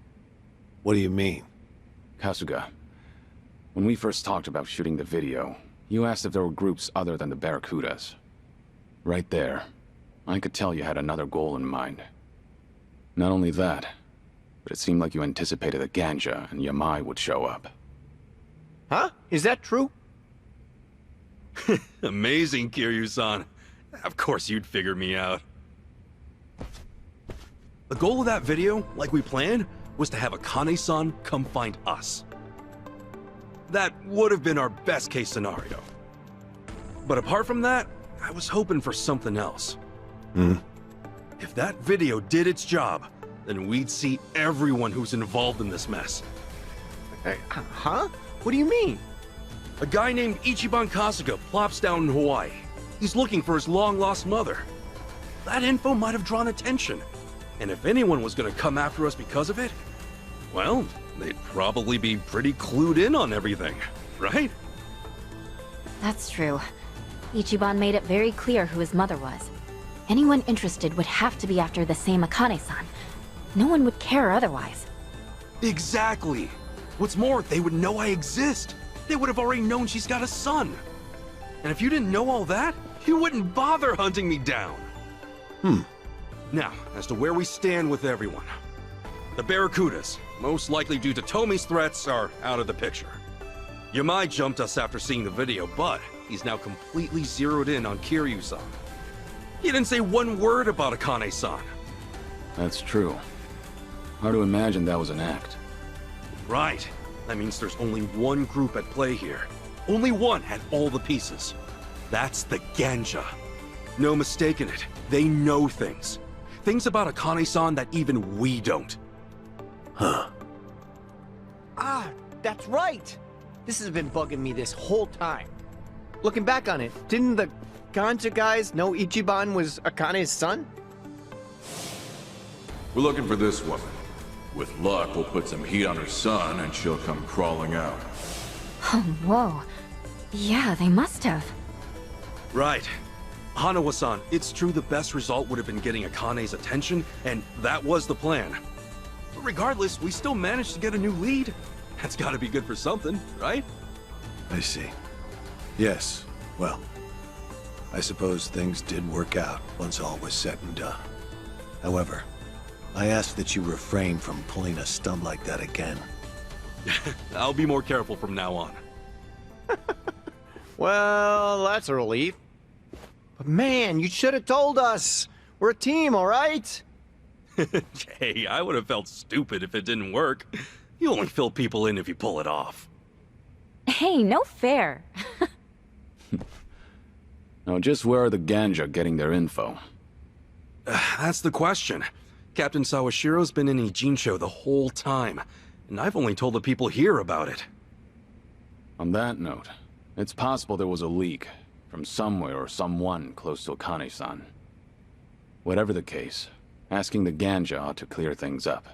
[SPEAKER 13] What do you mean?
[SPEAKER 7] Kasuga, when we first talked about shooting the video, you asked if there were groups other than the Barracudas. Right there, I could tell you had another goal in mind. Not only that, but it seemed like you anticipated that Ganja and Yamai would show up.
[SPEAKER 23] Huh? Is that true?
[SPEAKER 6] Amazing, Kiryu-san. Of course you'd figure me out. The goal of that video, like we planned, was to have Akane-san come find us. That would have been our best case scenario. But apart from that, I was hoping for something else. If that video did its job, then we'd see everyone who's involved in this mess.
[SPEAKER 23] Huh? What do you mean?
[SPEAKER 6] A guy named Ichiban Kasuga plops down in Hawaii. He's looking for his long-lost mother. That info might have drawn attention. And if anyone was gonna come after us because of it, well, they'd probably be pretty clued in on everything, right?
[SPEAKER 20] That's true. Ichiban made it very clear who his mother was. Anyone interested would have to be after the same Akane-san. No one would care otherwise.
[SPEAKER 6] Exactly. What's more, they would know I exist. They would have already known she's got a son. And if you didn't know all that, you wouldn't bother hunting me down. Now, as to where we stand with everyone. The Barracudas, most likely due to Tomi's threats, are out of the picture. Yamai jumped us after seeing the video, but he's now completely zeroed in on Kiryu-san. He didn't say one word about Akane-san.
[SPEAKER 7] That's true. Hard to imagine that was an act.
[SPEAKER 6] Right. That means there's only one group at play here. Only one had all the pieces. That's the Ganja. No mistaking it. They know things. Things about Akane-san that even we don't.
[SPEAKER 13] Huh.
[SPEAKER 23] Ah, that's right! This has been bugging me this whole time. Looking back on it, didn't the Ganja guys know Ichiban was Akane's son?
[SPEAKER 4] We're looking for this woman. With luck, we'll put some heat on her son and she'll come crawling out.
[SPEAKER 20] Oh, whoa. Yeah, they must have.
[SPEAKER 6] Right. Hanawa-san, it's true the best result would have been getting Akane's attention, and that was the plan. But regardless, we still managed to get a new lead. That's gotta be good for something, right?
[SPEAKER 13] I see. Yes, well, I suppose things did work out once all was said and done. However, I ask that you refrain from pulling a stunt like that again.
[SPEAKER 5] I'll be more careful from now on.
[SPEAKER 23] Well, that's a relief. But man, you should have told us. We're a team, all right?
[SPEAKER 5] Hey, I would have felt stupid if it didn't work. You only fill people in if you pull it off.
[SPEAKER 20] Hey, no fair.
[SPEAKER 7] Now, just where are the Ganja getting their info?
[SPEAKER 5] That's the question. Captain Sawashiro's been in Ijincho the whole time, and I've only told the people here about it.
[SPEAKER 7] On that note, it's possible there was a leak from somewhere or someone close to Akane-san. Whatever the case, asking the Ganja ought to clear things up.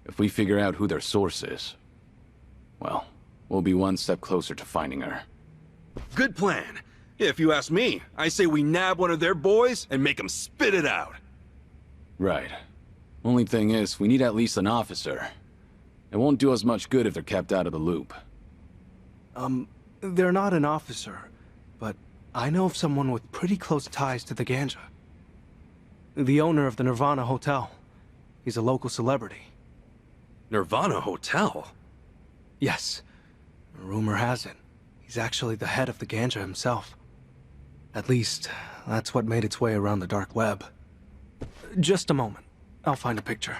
[SPEAKER 7] If we figure out who their source is, well, we'll be one step closer to finding her.
[SPEAKER 5] Good plan. If you ask me, I say we nab one of their boys and make them spit it out.
[SPEAKER 7] Right. Only thing is, we need at least an officer. It won't do us much good if they're kept out of the loop.
[SPEAKER 14] They're not an officer, but I know of someone with pretty close ties to the Ganja. The owner of the Nirvana Hotel. He's a local celebrity.
[SPEAKER 5] Nirvana Hotel?
[SPEAKER 14] Yes. Rumor has it, he's actually the head of the Ganja himself. At least, that's what made its way around the dark web. Just a moment. I'll find a picture.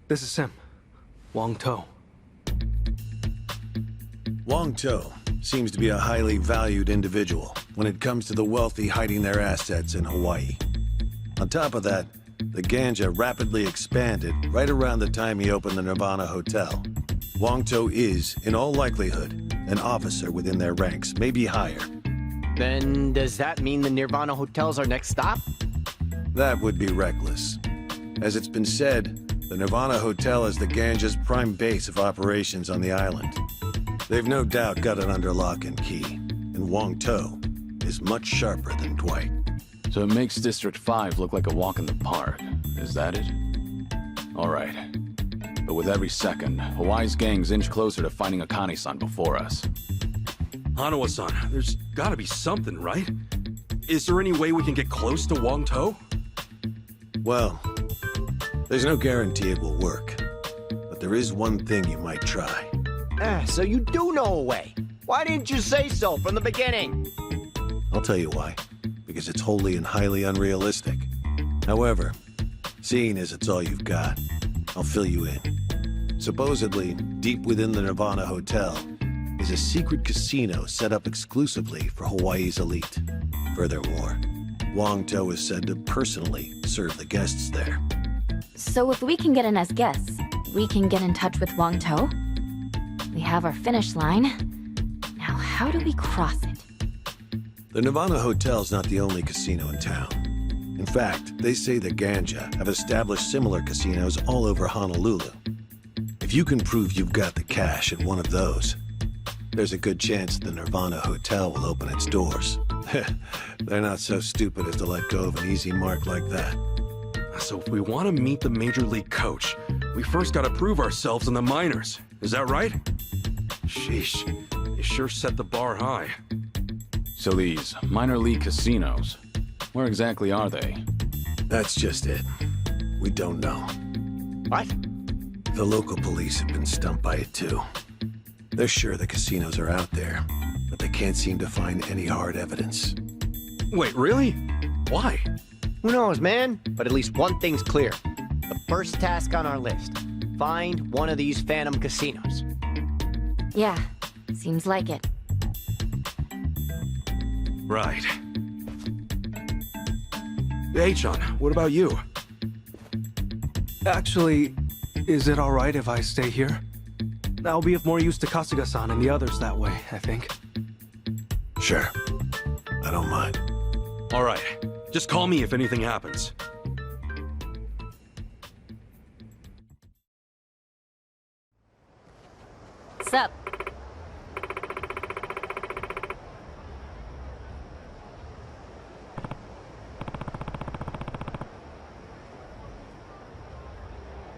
[SPEAKER 14] This is him. Wong To.
[SPEAKER 13] Wong To seems to be a highly valued individual when it comes to the wealthy hiding their assets in Hawaii. On top of that, the Ganja rapidly expanded right around the time he opened the Nirvana Hotel. Wong To is, in all likelihood, an officer within their ranks, maybe higher.
[SPEAKER 23] Then does that mean the Nirvana Hotel's our next stop?
[SPEAKER 13] That would be reckless. As it's been said, the Nirvana Hotel is the Ganja's prime base of operations on the island. They've no doubt got it under lock and key, and Wong To is much sharper than Dwight.
[SPEAKER 7] So it makes District 5 look like a walk in the park. Is that it? All right. But with every second, Hawaii's gangs inch closer to finding Akane-san before us.
[SPEAKER 5] Hanawa-san, there's gotta be something, right? Is there any way we can get close to Wong To?
[SPEAKER 13] Well, there's no guarantee it will work. But there is one thing you might try.
[SPEAKER 23] So you do know a way. Why didn't you say so from the beginning?
[SPEAKER 13] I'll tell you why. Because it's wholly and highly unrealistic. However, seeing as it's all you've got, I'll fill you in. Supposedly, deep within the Nirvana Hotel is a secret casino set up exclusively for Hawaii's elite. Furthermore, Wong To is said to personally serve the guests there.
[SPEAKER 20] So if we can get in as guests, we can get in touch with Wong To? We have our finish line. Now how do we cross it?
[SPEAKER 13] The Nirvana Hotel's not the only casino in town. In fact, they say the Ganja have established similar casinos all over Honolulu. If you can prove you've got the cash at one of those, there's a good chance the Nirvana Hotel will open its doors. They're not so stupid as to let go of an easy mark like that.
[SPEAKER 5] So if we want to meet the Major League coach, we first gotta prove ourselves in the minors. Is that right? Sheesh, they sure set the bar high.
[SPEAKER 7] So these minor league casinos, where exactly are they?
[SPEAKER 13] That's just it. We don't know.
[SPEAKER 23] What?
[SPEAKER 13] The local police have been stumped by it too. They're sure the casinos are out there, but they can't seem to find any hard evidence.
[SPEAKER 5] Wait, really? Why?
[SPEAKER 23] Who knows, man? But at least one thing's clear. The first task on our list. Find one of these phantom casinos.
[SPEAKER 20] Yeah, seems like it.
[SPEAKER 5] Right. Hey, John, what about you?
[SPEAKER 14] Actually, is it alright if I stay here? I'll be of more use to Kasuga-san and the others that way, I think.
[SPEAKER 13] Sure. I don't mind.
[SPEAKER 5] All right. Just call me if anything happens.
[SPEAKER 20] Sup?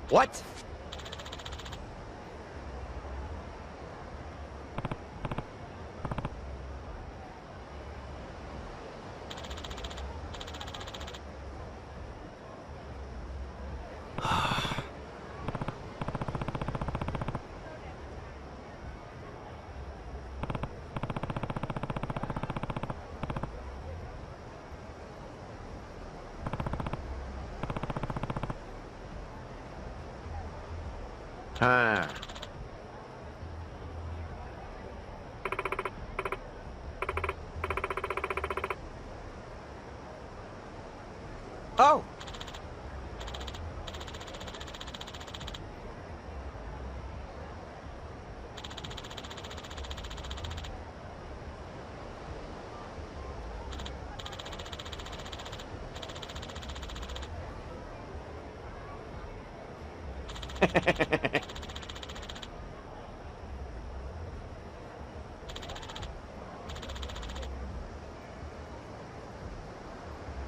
[SPEAKER 23] What? Ah. Oh!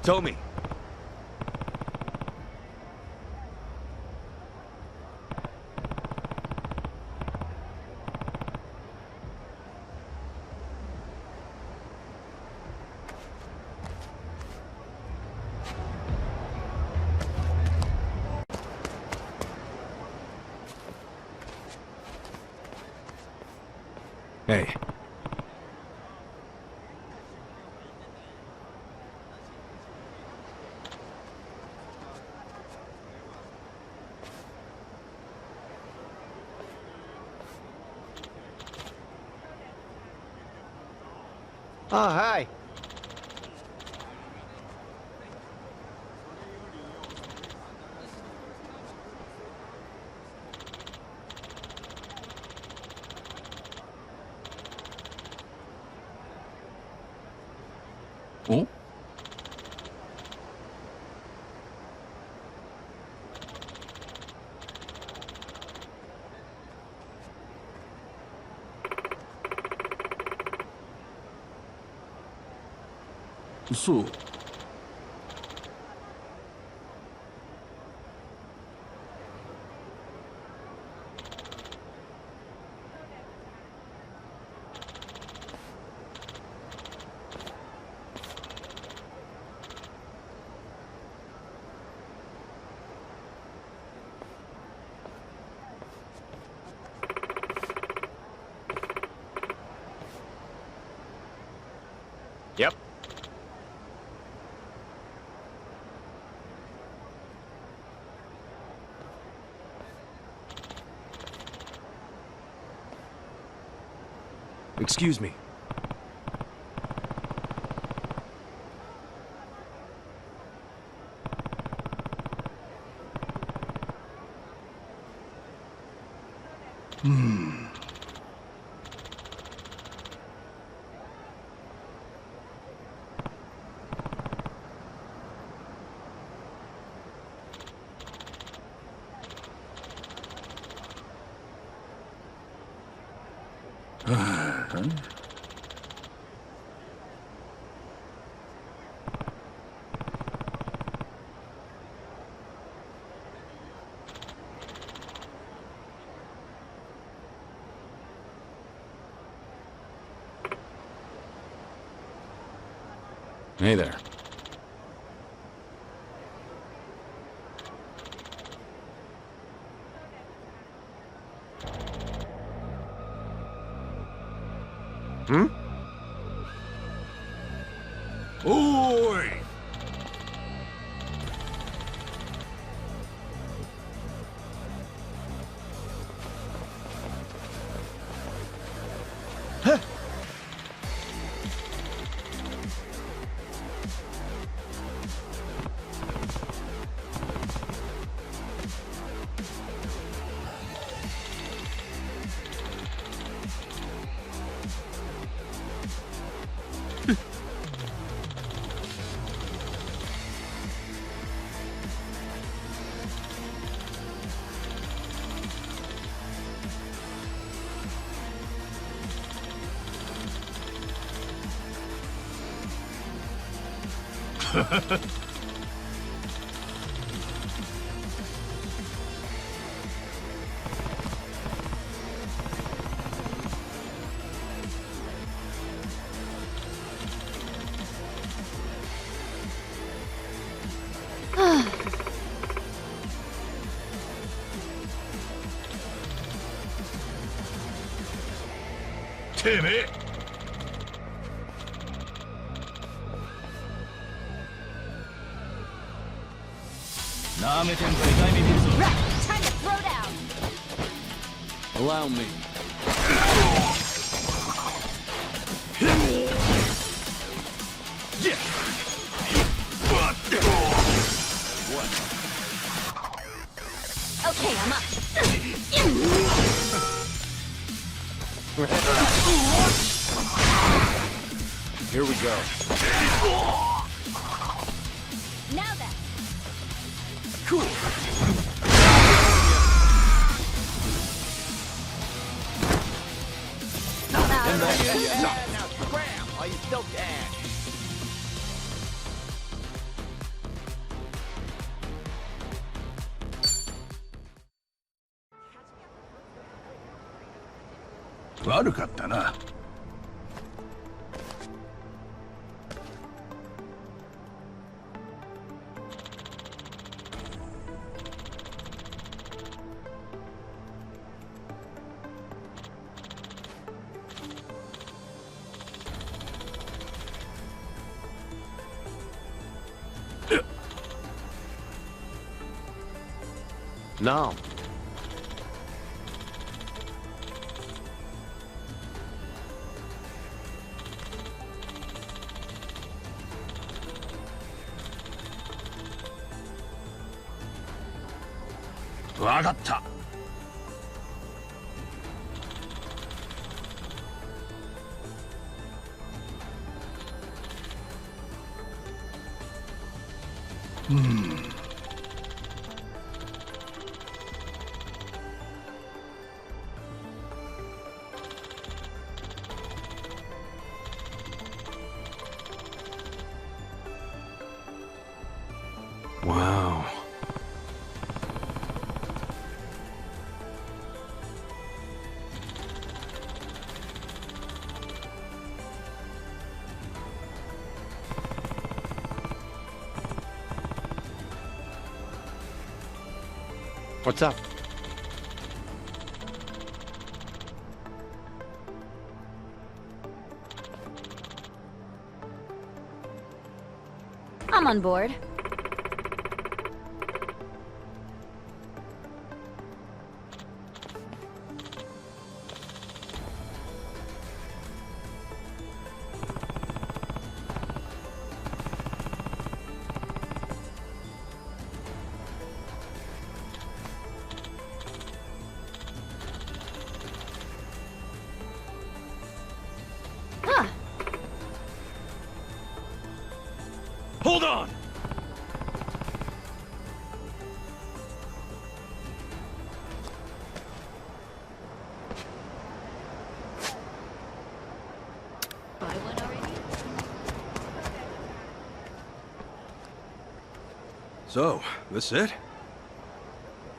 [SPEAKER 1] Tommy.
[SPEAKER 3] Hey.
[SPEAKER 23] Oh, hi.
[SPEAKER 7] Oh? So.
[SPEAKER 23] Yep.
[SPEAKER 3] Excuse me.
[SPEAKER 7] Hey there.
[SPEAKER 23] Hmm?
[SPEAKER 10] Oi! Damn it!
[SPEAKER 21] Right, time to throw down.
[SPEAKER 7] Allow me.
[SPEAKER 21] Okay, I'm up.
[SPEAKER 7] Here we go.
[SPEAKER 21] Now then.
[SPEAKER 7] Cool.
[SPEAKER 23] Now scram! Are you still dead?
[SPEAKER 10] 悪かったな。
[SPEAKER 23] No.
[SPEAKER 10] わかった。
[SPEAKER 6] Wow.
[SPEAKER 23] What's up?
[SPEAKER 20] I'm on board.
[SPEAKER 6] Hold on! So, this it?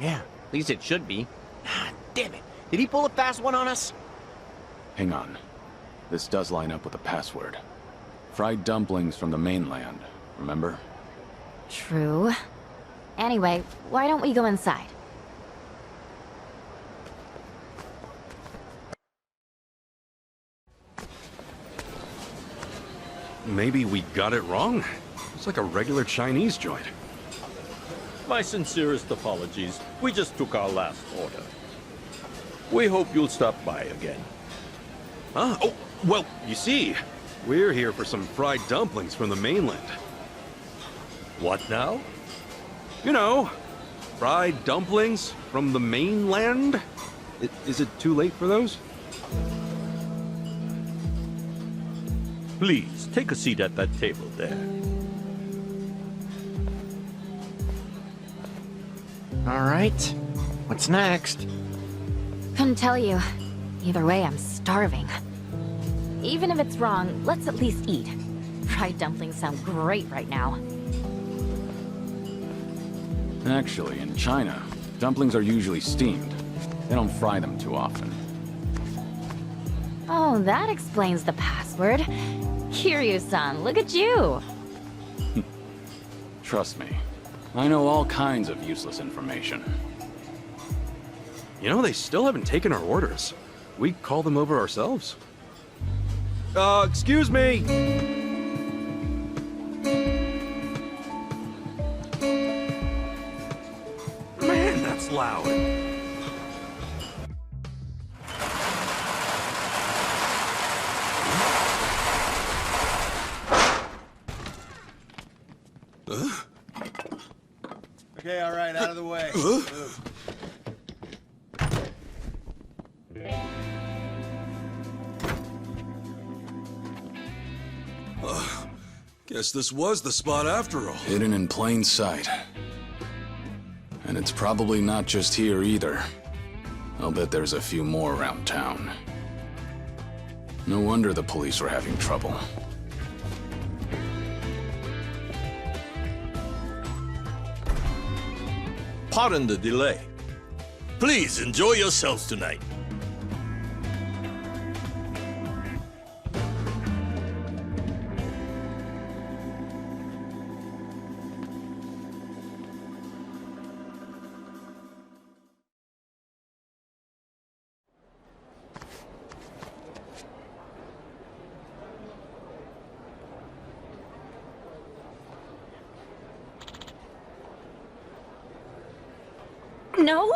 [SPEAKER 23] Yeah, at least it should be. Ah, damn it. Did he pull a fast one on us?
[SPEAKER 7] Hang on. This does line up with the password. Fried dumplings from the mainland, remember?
[SPEAKER 20] True. Anyway, why don't we go inside?
[SPEAKER 6] Maybe we got it wrong? It's like a regular Chinese joint.
[SPEAKER 9] My sincerest apologies. We just took our last order. We hope you'll stop by again.
[SPEAKER 6] Ah, oh, well, you see, we're here for some fried dumplings from the mainland.
[SPEAKER 9] What now?
[SPEAKER 6] You know, fried dumplings from the mainland? Is it too late for those?
[SPEAKER 9] Please, take a seat at that table there.
[SPEAKER 23] All right. What's next?
[SPEAKER 20] Couldn't tell you. Either way, I'm starving. Even if it's wrong, let's at least eat. Fried dumplings sound great right now.
[SPEAKER 7] Actually, in China, dumplings are usually steamed. They don't fry them too often.
[SPEAKER 20] Oh, that explains the password. Kiryu-san, look at you!
[SPEAKER 7] Trust me, I know all kinds of useless information.
[SPEAKER 6] You know, they still haven't taken our orders. We call them over ourselves. Excuse me!
[SPEAKER 3] Man, that's loud.
[SPEAKER 18] Okay, all right, out of the way.
[SPEAKER 5] Guess this was the spot after all.
[SPEAKER 7] Hidden in plain sight. And it's probably not just here either. I'll bet there's a few more around town. No wonder the police were having trouble.
[SPEAKER 9] Pardon the delay. Please enjoy yourselves tonight.
[SPEAKER 21] No?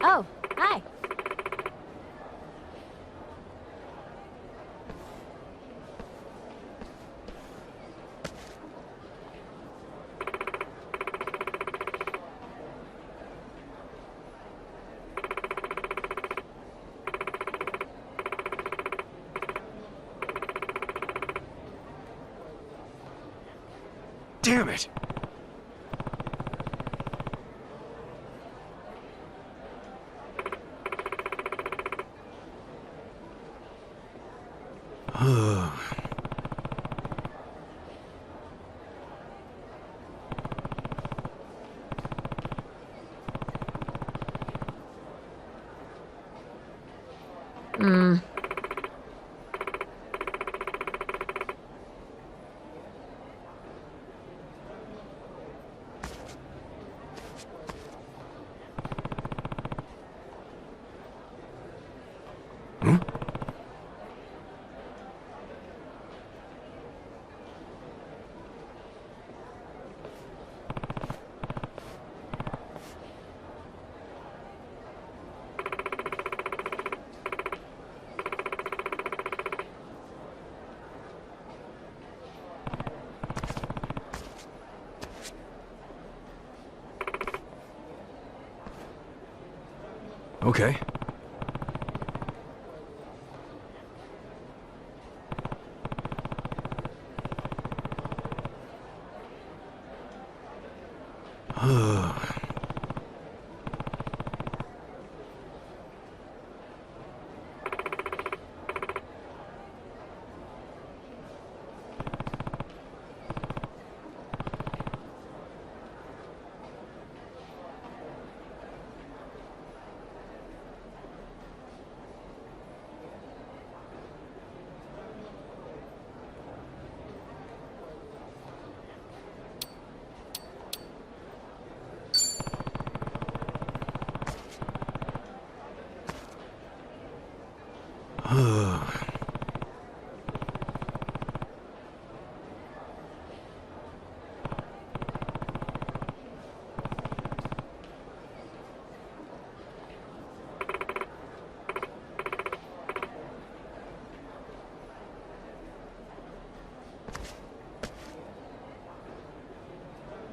[SPEAKER 21] Oh, hi.
[SPEAKER 14] Damn it! Okay.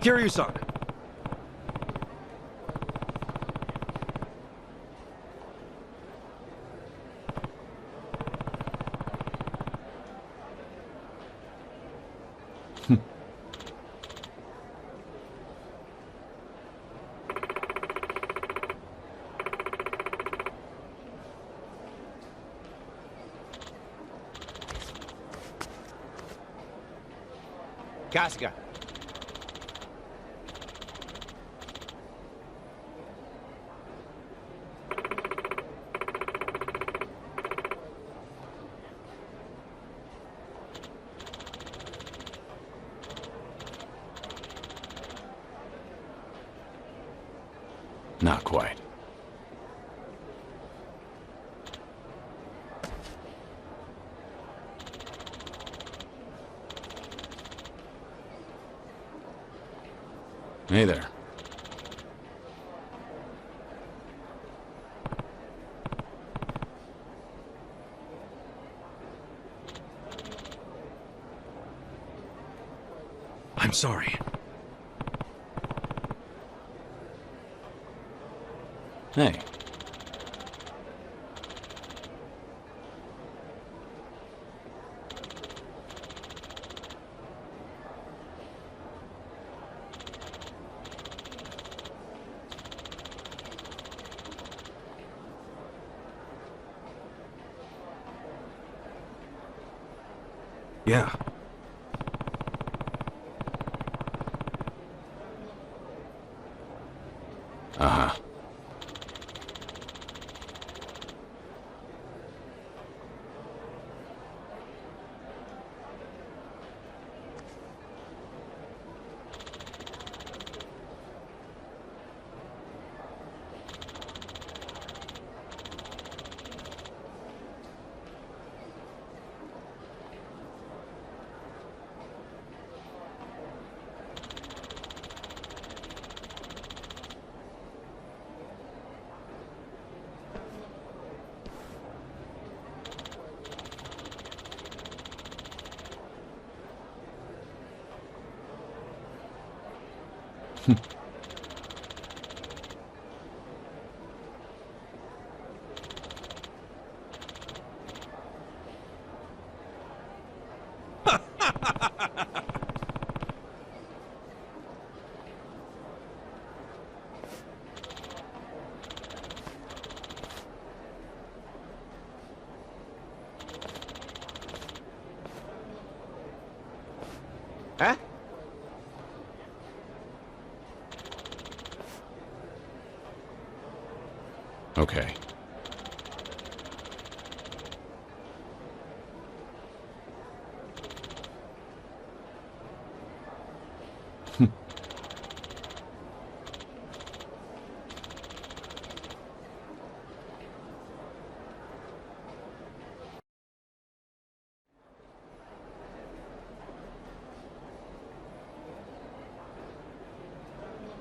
[SPEAKER 14] Kiryu-san.
[SPEAKER 18] Kasuga.
[SPEAKER 7] Not quite. Hey there.
[SPEAKER 6] I'm sorry.
[SPEAKER 7] Hey.
[SPEAKER 6] Yeah.
[SPEAKER 7] Uh-huh.
[SPEAKER 23] Huh?
[SPEAKER 7] Okay.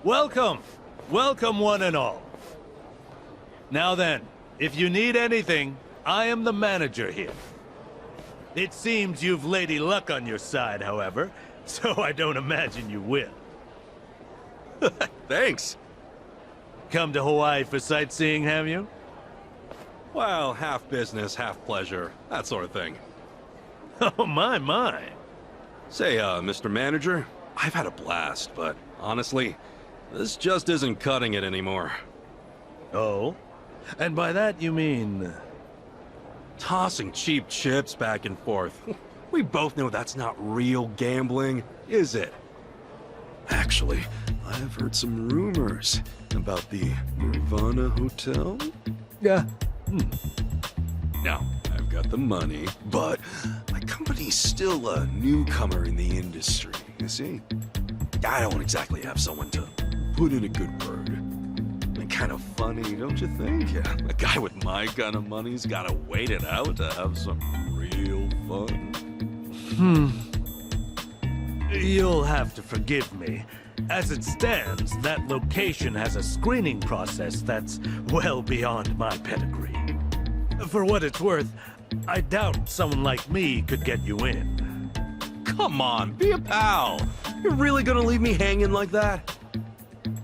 [SPEAKER 3] Welcome! Welcome, one and all. Now then, if you need anything, I am the manager here. It seems you've Lady Luck on your side, however, so I don't imagine you will.
[SPEAKER 6] Thanks.
[SPEAKER 3] Come to Hawaii for sightseeing, have you?
[SPEAKER 6] Well, half business, half pleasure. That sort of thing.
[SPEAKER 3] Oh, my.
[SPEAKER 6] Say, Mr. Manager, I've had a blast, but honestly, this just isn't cutting it anymore.
[SPEAKER 3] Oh? And by that you mean...
[SPEAKER 6] Tossing cheap chips back and forth. We both know that's not real gambling, is it? Actually, I've heard some rumors about the Nirvana Hotel.
[SPEAKER 3] Yeah.
[SPEAKER 6] Now, I've got the money, but my company's still a newcomer in the industry, you see? I don't exactly have someone to put in a good word. Kind of funny, don't you think? Yeah, a guy with my kind of money's gotta wait it out to have some real fun.
[SPEAKER 3] You'll have to forgive me. As it stands, that location has a screening process that's well beyond my pedigree. For what it's worth, I doubt someone like me could get you in.
[SPEAKER 6] Come on, be a pal. You're really gonna leave me hanging like that?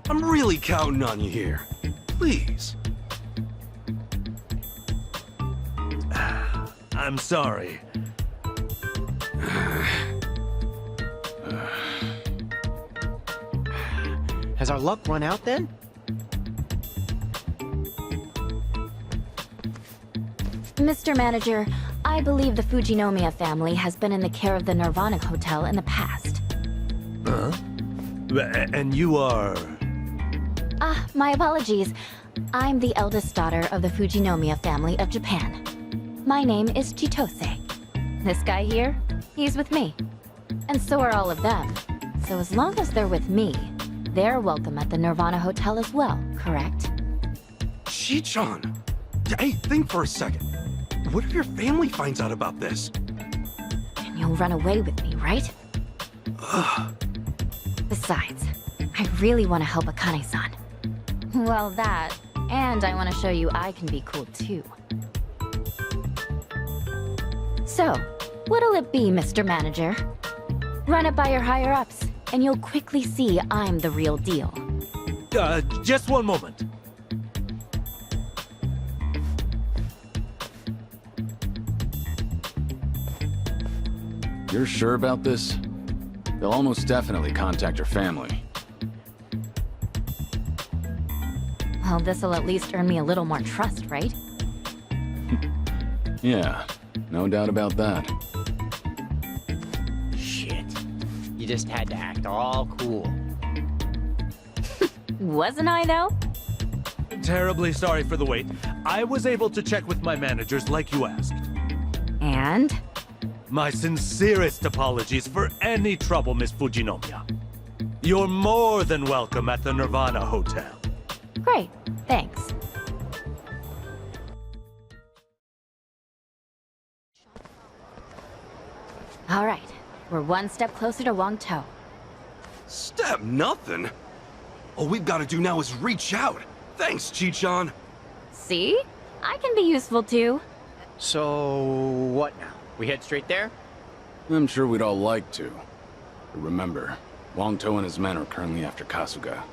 [SPEAKER 6] I'm really counting on you here. Please.
[SPEAKER 3] I'm sorry.
[SPEAKER 23] Has our luck run out then?
[SPEAKER 20] Mr. Manager, I believe the Fujinomiya family has been in the care of the Nirvana Hotel in the past.
[SPEAKER 3] Huh? And you are...
[SPEAKER 20] My apologies. I'm the eldest daughter of the Fujinomiya family of Japan. My name is Chitose. This guy here, he's with me. And so are all of them. So as long as they're with me, they're welcome at the Nirvana Hotel as well, correct?
[SPEAKER 6] Shi-chan! Hey, think for a second. What if your family finds out about this?
[SPEAKER 20] And you'll run away with me, right? Besides, I really want to help Akane-san. Well, that, and I want to show you I can be cool too. So, what'll it be, Mr. Manager? Run it by your higher-ups. and you'll quickly see I'm the real deal.
[SPEAKER 3] Just one moment.
[SPEAKER 7] You're sure about this? They'll almost definitely contact your family.
[SPEAKER 20] Well, this'll at least earn me a little more trust, right?
[SPEAKER 7] Yeah, no doubt about that.
[SPEAKER 17] Shit. You just had to act all cool.
[SPEAKER 20] Wasn't I, though?
[SPEAKER 3] Terribly sorry for the wait. I was able to check with my managers like you asked.
[SPEAKER 20] And?
[SPEAKER 3] My sincerest apologies for any trouble, Miss Fujinomiya. You're more than welcome at the Nirvana Hotel.
[SPEAKER 20] Great, thanks. All right, we're one step closer to Wangtou.
[SPEAKER 5] Step nothing? All we've got to do now is reach out. Thanks, Chi-chan.
[SPEAKER 20] See? I can be useful too.
[SPEAKER 17] So, what now? We head straight there?
[SPEAKER 7] I'm sure we'd all like to. But remember, Wangtou and his men are currently after Kasuga.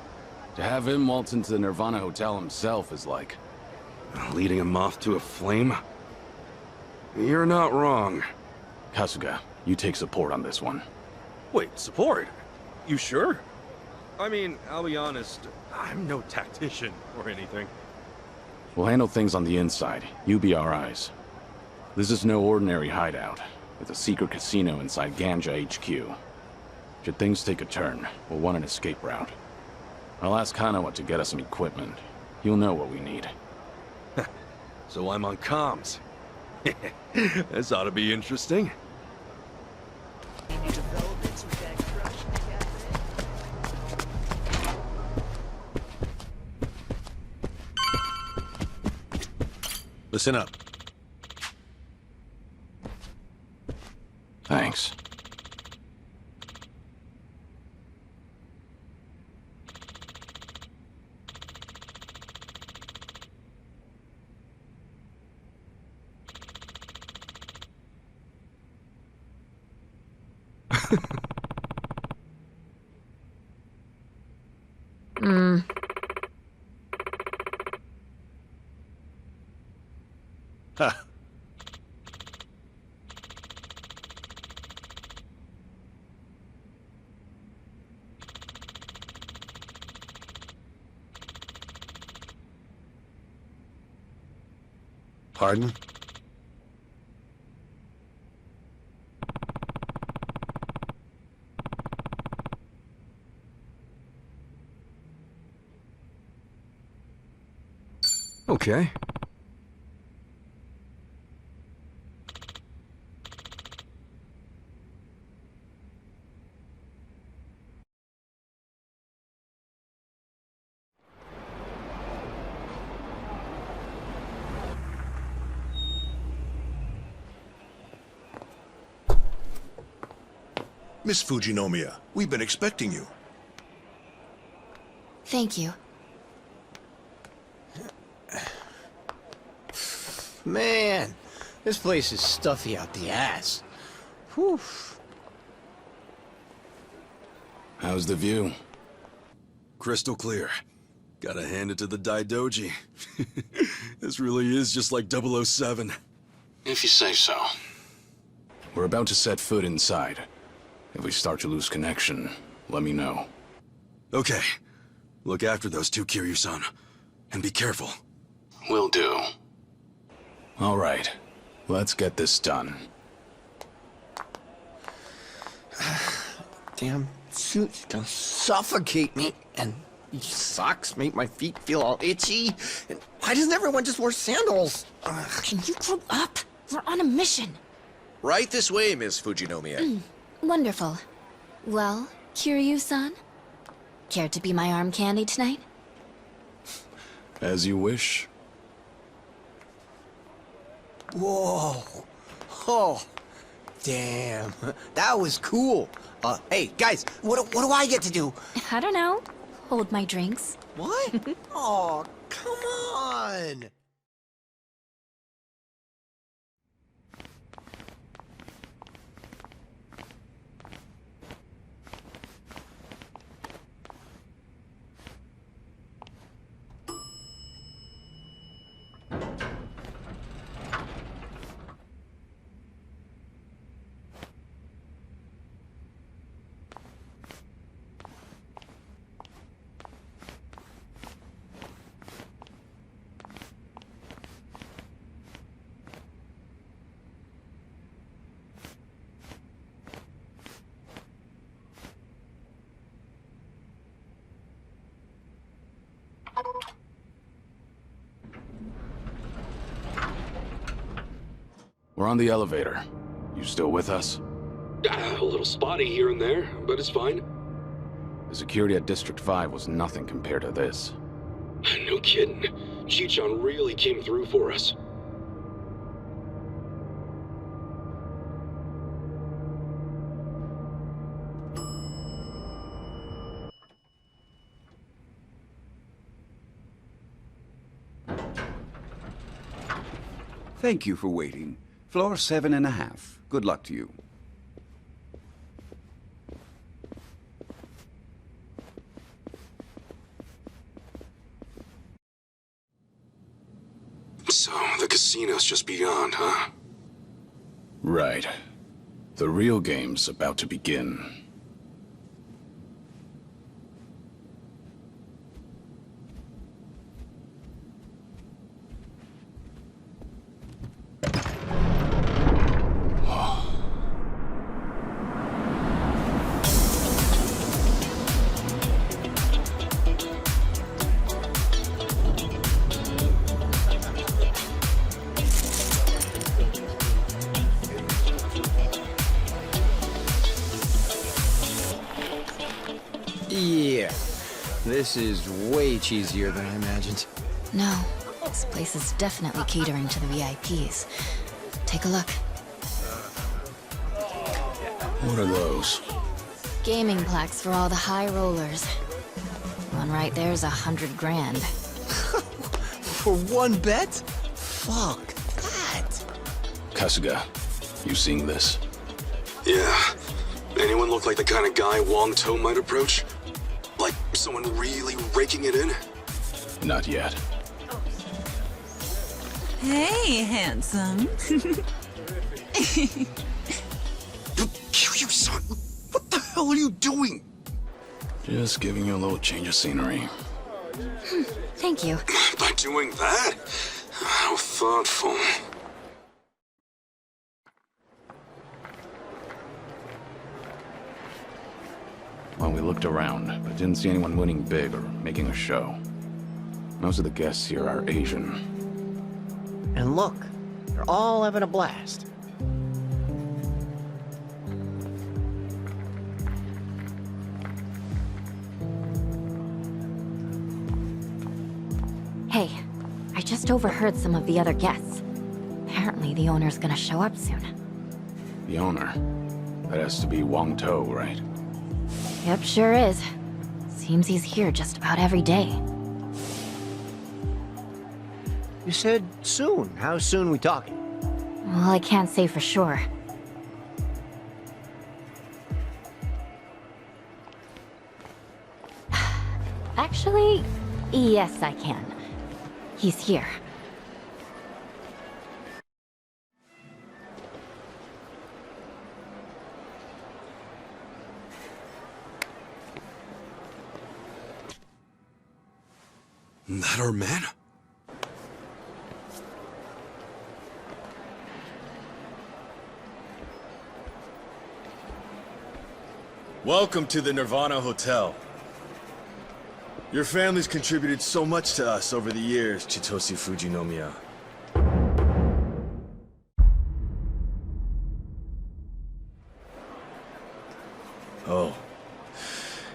[SPEAKER 7] To have him waltz into the Nirvana Hotel himself is like...
[SPEAKER 5] leading a moth to a flame? You're not wrong.
[SPEAKER 7] Kasuga, you take support on this one.
[SPEAKER 5] Wait, support? You sure? I mean, I'll be honest, I'm no tactician or anything.
[SPEAKER 7] We'll handle things on the inside. You be our eyes. This is no ordinary hideout. It's a secret casino inside Ganja HQ. Should things take a turn, we'll want an escape route. I'll ask Hanawa to get us some equipment. He'll know what we need.
[SPEAKER 5] So I'm on comms. This ought to be interesting.
[SPEAKER 13] Listen up.
[SPEAKER 7] Thanks.
[SPEAKER 13] Ha. Pardon?
[SPEAKER 5] Okay.
[SPEAKER 12] Miss Fujinomiya, we've been expecting you.
[SPEAKER 8] Thank you.
[SPEAKER 23] Man, this place is stuffy out the ass. Whew.
[SPEAKER 7] How's the view?
[SPEAKER 5] Crystal clear. Gotta hand it to the Daidoji. This really is just like 007.
[SPEAKER 7] If you say so. We're about to set foot inside. If we start to lose connection, let me know.
[SPEAKER 5] Okay. Look after those two, Kiryu-san. And be careful.
[SPEAKER 7] Will do. All right. Let's get this done.
[SPEAKER 23] Damn suit's gonna suffocate me, and these socks make my feet feel all itchy. And why doesn't everyone just wear sandals?
[SPEAKER 8] Can you grow up? We're on a mission.
[SPEAKER 18] Right this way, Miss Fujinomiya.
[SPEAKER 8] Wonderful. Well, Kiryu-san? Care to be my arm candy tonight?
[SPEAKER 7] As you wish.
[SPEAKER 23] Whoa. Oh. Damn. That was cool. Hey, guys, what do I get to do?
[SPEAKER 8] I don't know. Hold my drinks.
[SPEAKER 23] What? Oh, come on.
[SPEAKER 7] We're on the elevator. You still with us?
[SPEAKER 6] A little spotty here and there, but it's fine.
[SPEAKER 7] The security at District 5 was nothing compared to this.
[SPEAKER 6] No kidding. Chichon really came through for us.
[SPEAKER 15] Thank you for waiting. Floor 7.5. Good luck to you.
[SPEAKER 6] So, the casino's just beyond, huh?
[SPEAKER 7] Right. The real game's about to begin.
[SPEAKER 17] Yeah. This is way cheesier than I imagined.
[SPEAKER 20] No, this place is definitely catering to the VIPs. Take a look.
[SPEAKER 7] What are those?
[SPEAKER 20] Gaming plaques for all the high rollers. One right there's 100 grand.
[SPEAKER 17] For one bet? Fuck that.
[SPEAKER 7] Kasuga, you seeing this?
[SPEAKER 6] Yeah. Anyone look like the kind of guy Wong To might approach? Like someone really raking it in?
[SPEAKER 7] Not yet.
[SPEAKER 19] Hey, handsome.
[SPEAKER 6] You son! What the hell are you doing?
[SPEAKER 7] Just giving you a little change of scenery.
[SPEAKER 20] Thank you.
[SPEAKER 6] By doing that? How thoughtful.
[SPEAKER 7] Well, we looked around, but didn't see anyone winning big or making a show. Most of the guests here are Asian.
[SPEAKER 23] And look, they're all having a blast.
[SPEAKER 20] Hey, I just overheard some of the other guests. Apparently the owner's gonna show up soon.
[SPEAKER 7] The owner? That has to be Wong To, right?
[SPEAKER 20] Yep, sure is. Seems he's here just about every day.
[SPEAKER 23] You said soon. How soon we talking?
[SPEAKER 20] Well, I can't say for sure. Actually, yes, I can. He's here.
[SPEAKER 5] That our man?
[SPEAKER 22] Welcome to the Nirvana Hotel. Your family's contributed so much to us over the years, Chitoshi Fujinomiya. Oh,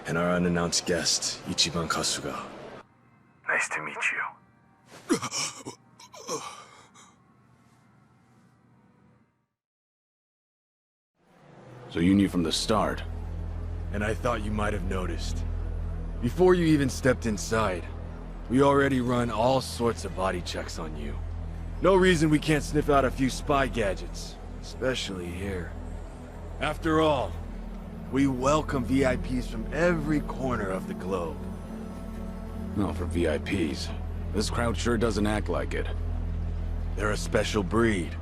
[SPEAKER 22] and our unannounced guest, Ichiban Kasuga. Nice to meet you.
[SPEAKER 7] So you knew from the start?
[SPEAKER 22] And I thought you might have noticed. Before you even stepped inside, we already run all sorts of body checks on you. No reason we can't sniff out a few spy gadgets, especially here. After all, we welcome VIPs from every corner of the globe.
[SPEAKER 7] No, for VIPs. This crowd sure doesn't act like it.
[SPEAKER 22] They're a special breed.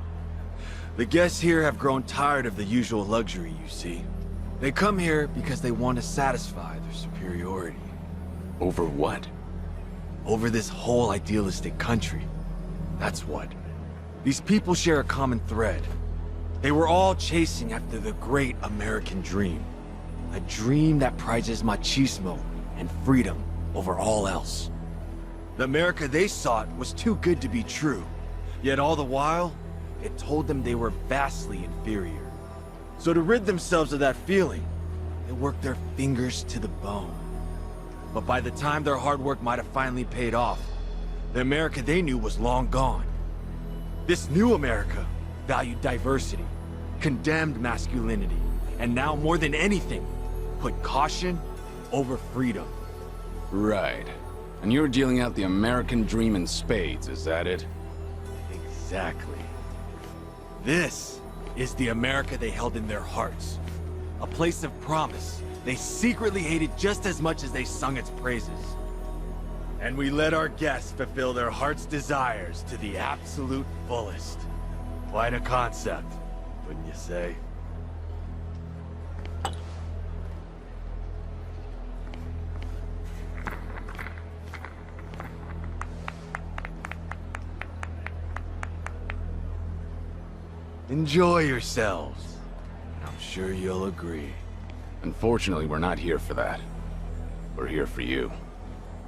[SPEAKER 22] The guests here have grown tired of the usual luxury, you see. They come here because they want to satisfy their superiority.
[SPEAKER 7] Over what?
[SPEAKER 22] Over this whole idealistic country. That's what. These people share a common thread. They were all chasing after the great American dream. A dream that prizes machismo and freedom over all else. The America they sought was too good to be true. Yet all the while, it told them they were vastly inferior. So to rid themselves of that feeling, they worked their fingers to the bone. But by the time their hard work might have finally paid off, the America they knew was long gone. This new America valued diversity, condemned masculinity, and now more than anything, put caution over freedom.
[SPEAKER 7] Right. And you're dealing out the American dream in spades, is that it?
[SPEAKER 22] Exactly. This is the America they held in their hearts. A place of promise they secretly hated just as much as they sung its praises. And we let our guests fulfill their heart's desires to the absolute fullest. Quite a concept, wouldn't you say? Enjoy yourselves. I'm sure you'll agree.
[SPEAKER 7] Unfortunately, we're not here for that. We're here for you.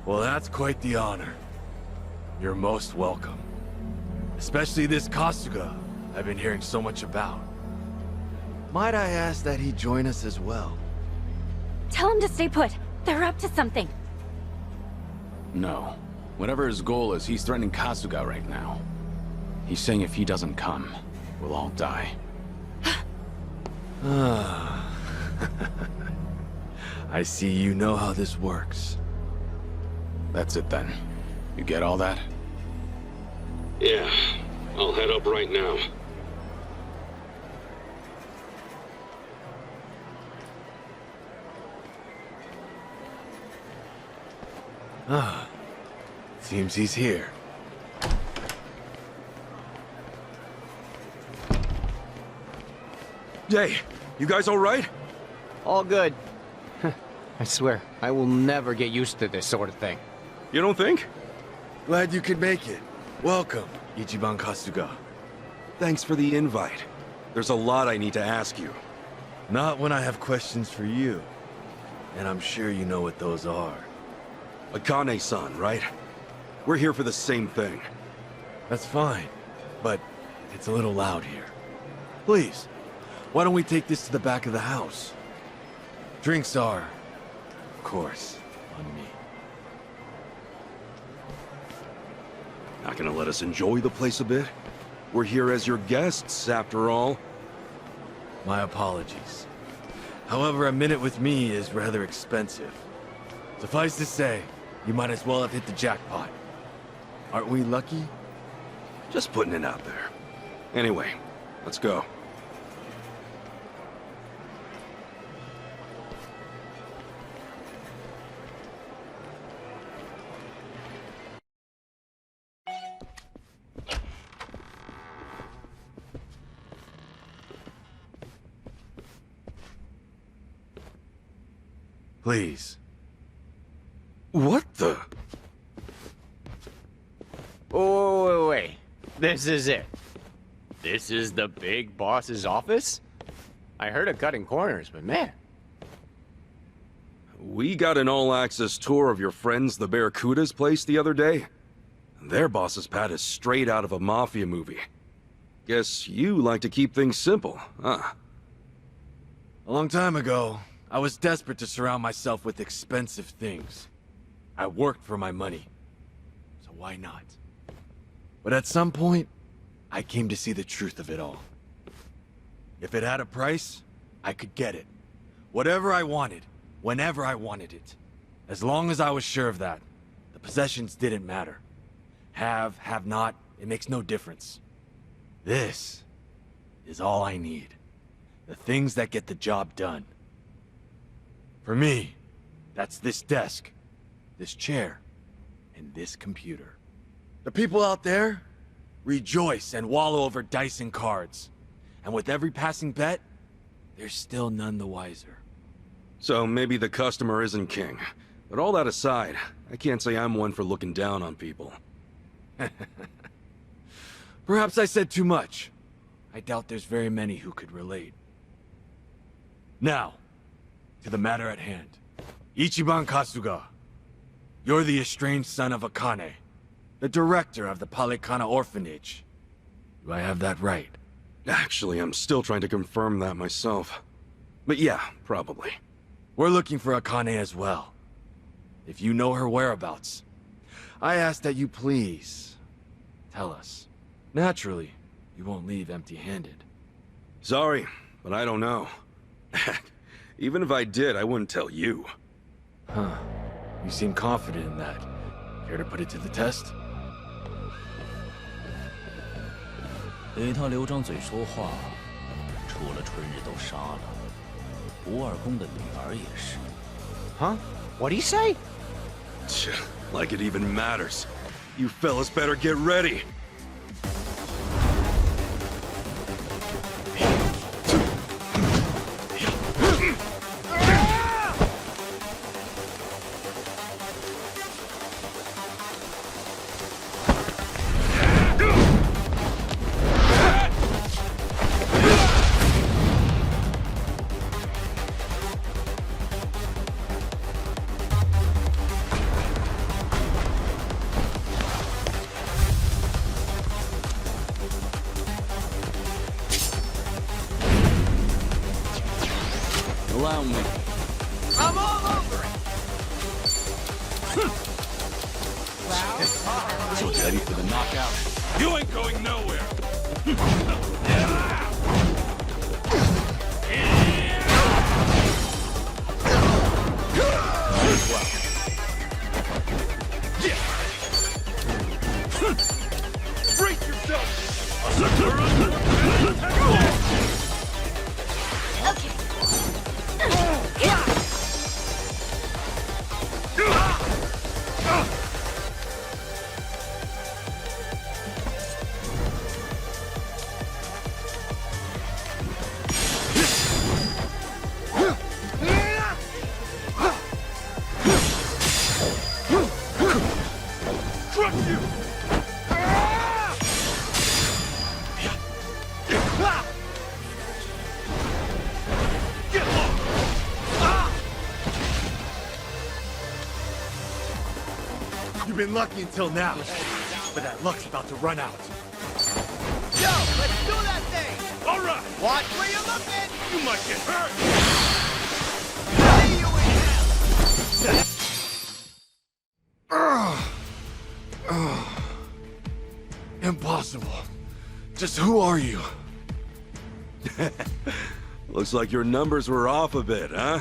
[SPEAKER 22] Well, that's quite the honor. You're most welcome. Especially this Kasuga I've been hearing so much about. Might I ask that he join us as well?
[SPEAKER 20] Tell him to stay put. They're up to something.
[SPEAKER 7] No. Whatever his goal is, he's threatening Kasuga right now. He's saying if he doesn't come, we'll all die.
[SPEAKER 22] I see you know how this works.
[SPEAKER 7] That's it then. You get all that?
[SPEAKER 2] Yeah. I'll head up right now.
[SPEAKER 22] Seems he's here.
[SPEAKER 5] Hey, you guys all right?
[SPEAKER 17] All good. I swear, I will never get used to this sort of thing.
[SPEAKER 5] You don't think?
[SPEAKER 22] Glad you could make it. Welcome, Ichiban Kasuga.
[SPEAKER 5] Thanks for the invite. There's a lot I need to ask you.
[SPEAKER 22] Not when I have questions for you. And I'm sure you know what those are.
[SPEAKER 5] Akane-san, right? We're here for the same thing.
[SPEAKER 22] That's fine, but it's a little loud here. Please, why don't we take this to the back of the house? Drinks are, of course, on me.
[SPEAKER 5] Not gonna let us enjoy the place a bit? We're here as your guests, after all.
[SPEAKER 22] My apologies. However, a minute with me is rather expensive. Suffice to say, you might as well have hit the jackpot. Aren't we lucky?
[SPEAKER 5] Just putting it out there. Anyway, let's go.
[SPEAKER 22] Please.
[SPEAKER 5] What the?
[SPEAKER 17] Oh, wait. This is it. This is the big boss's office? I heard of cutting corners, but man.
[SPEAKER 5] We got an all-access tour of your friends the Barracuda's place the other day. Their boss's pad is straight out of a mafia movie. Guess you like to keep things simple, huh?
[SPEAKER 22] A long time ago, I was desperate to surround myself with expensive things. I worked for my money, so why not? But at some point, I came to see the truth of it all. If it had a price, I could get it. Whatever I wanted, whenever I wanted it. As long as I was sure of that, the possessions didn't matter. Have not, it makes no difference. This is all I need. The things that get the job done. For me, that's this desk, this chair, and this computer. The people out there rejoice and wallow over dice and cards. And with every passing bet, they're still none the wiser.
[SPEAKER 5] So maybe the customer isn't king. But all that aside, I can't say I'm one for looking down on people.
[SPEAKER 22] Perhaps I said too much. I doubt there's very many who could relate. Now, to the matter at hand. Ichiban Kasuga, you're the estranged son of Akane, the director of the Palikana orphanage. Do I have that right?
[SPEAKER 6] Actually, I'm still trying to confirm that myself. But yeah, probably.
[SPEAKER 22] We're looking for Akane as well. If you know her whereabouts, I ask that you please tell us. Naturally, you won't leave empty-handed.
[SPEAKER 6] Sorry, but I don't know. Even if I did, I wouldn't tell you.
[SPEAKER 22] Huh. You seem confident in that. Care to put it to the test?
[SPEAKER 4] 给他留张嘴说话，除了春日都杀了，不二公的女儿也是。
[SPEAKER 23] Huh? What'd he say?
[SPEAKER 6] Like it even matters. You fellas better get ready.
[SPEAKER 4] Allow me.
[SPEAKER 23] I'm all over it!
[SPEAKER 4] So ready for the knockout?
[SPEAKER 10] You ain't going nowhere!
[SPEAKER 6] Brace yourself!
[SPEAKER 3] You've been lucky until now, but that luck's about to run out.
[SPEAKER 23] Yo, let's do that thing!
[SPEAKER 10] All right!
[SPEAKER 23] Watch where you're looking!
[SPEAKER 10] You might get hurt!
[SPEAKER 22] Impossible. Just who are you?
[SPEAKER 6] Looks like your numbers were off a bit, huh?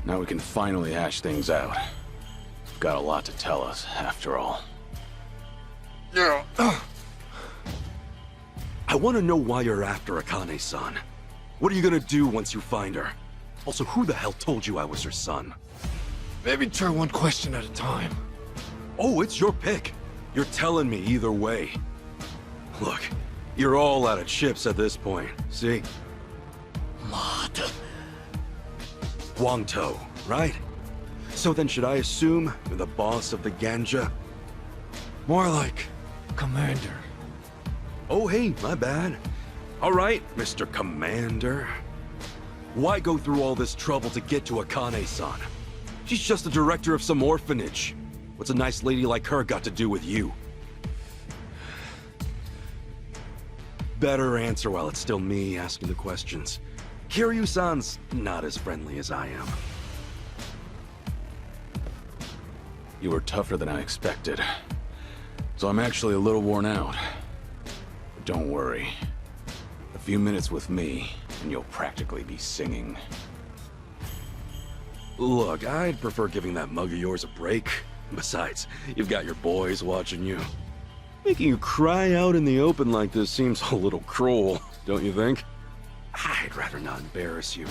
[SPEAKER 7] Now we can finally hash things out. You've got a lot to tell us, after all.
[SPEAKER 6] Yeah. I want to know why you're after Akane-san. What are you gonna do once you find her? Also, who the hell told you I was her son?
[SPEAKER 22] Maybe try one question at a time.
[SPEAKER 6] Oh, it's your pick. You're telling me either way. Look, you're all out of chips at this point, see? Guangzhou, right? So then should I assume you're the boss of the Ganja?
[SPEAKER 22] More like Commander.
[SPEAKER 6] Oh, hey, my bad. All right, Mr. Commander. Why go through all this trouble to get to Akane-san? She's just the director of some orphanage. What's a nice lady like her got to do with you? Better answer while it's still me asking the questions. Kiryu-san's not as friendly as I am.
[SPEAKER 7] You were tougher than I expected. So I'm actually a little worn out. But don't worry. A few minutes with me, and you'll practically be singing.
[SPEAKER 6] Look, I'd prefer giving that mug of yours a break. Besides, you've got your boys watching you. Making you cry out in the open like this seems a little cruel, don't you think? I'd rather not embarrass you.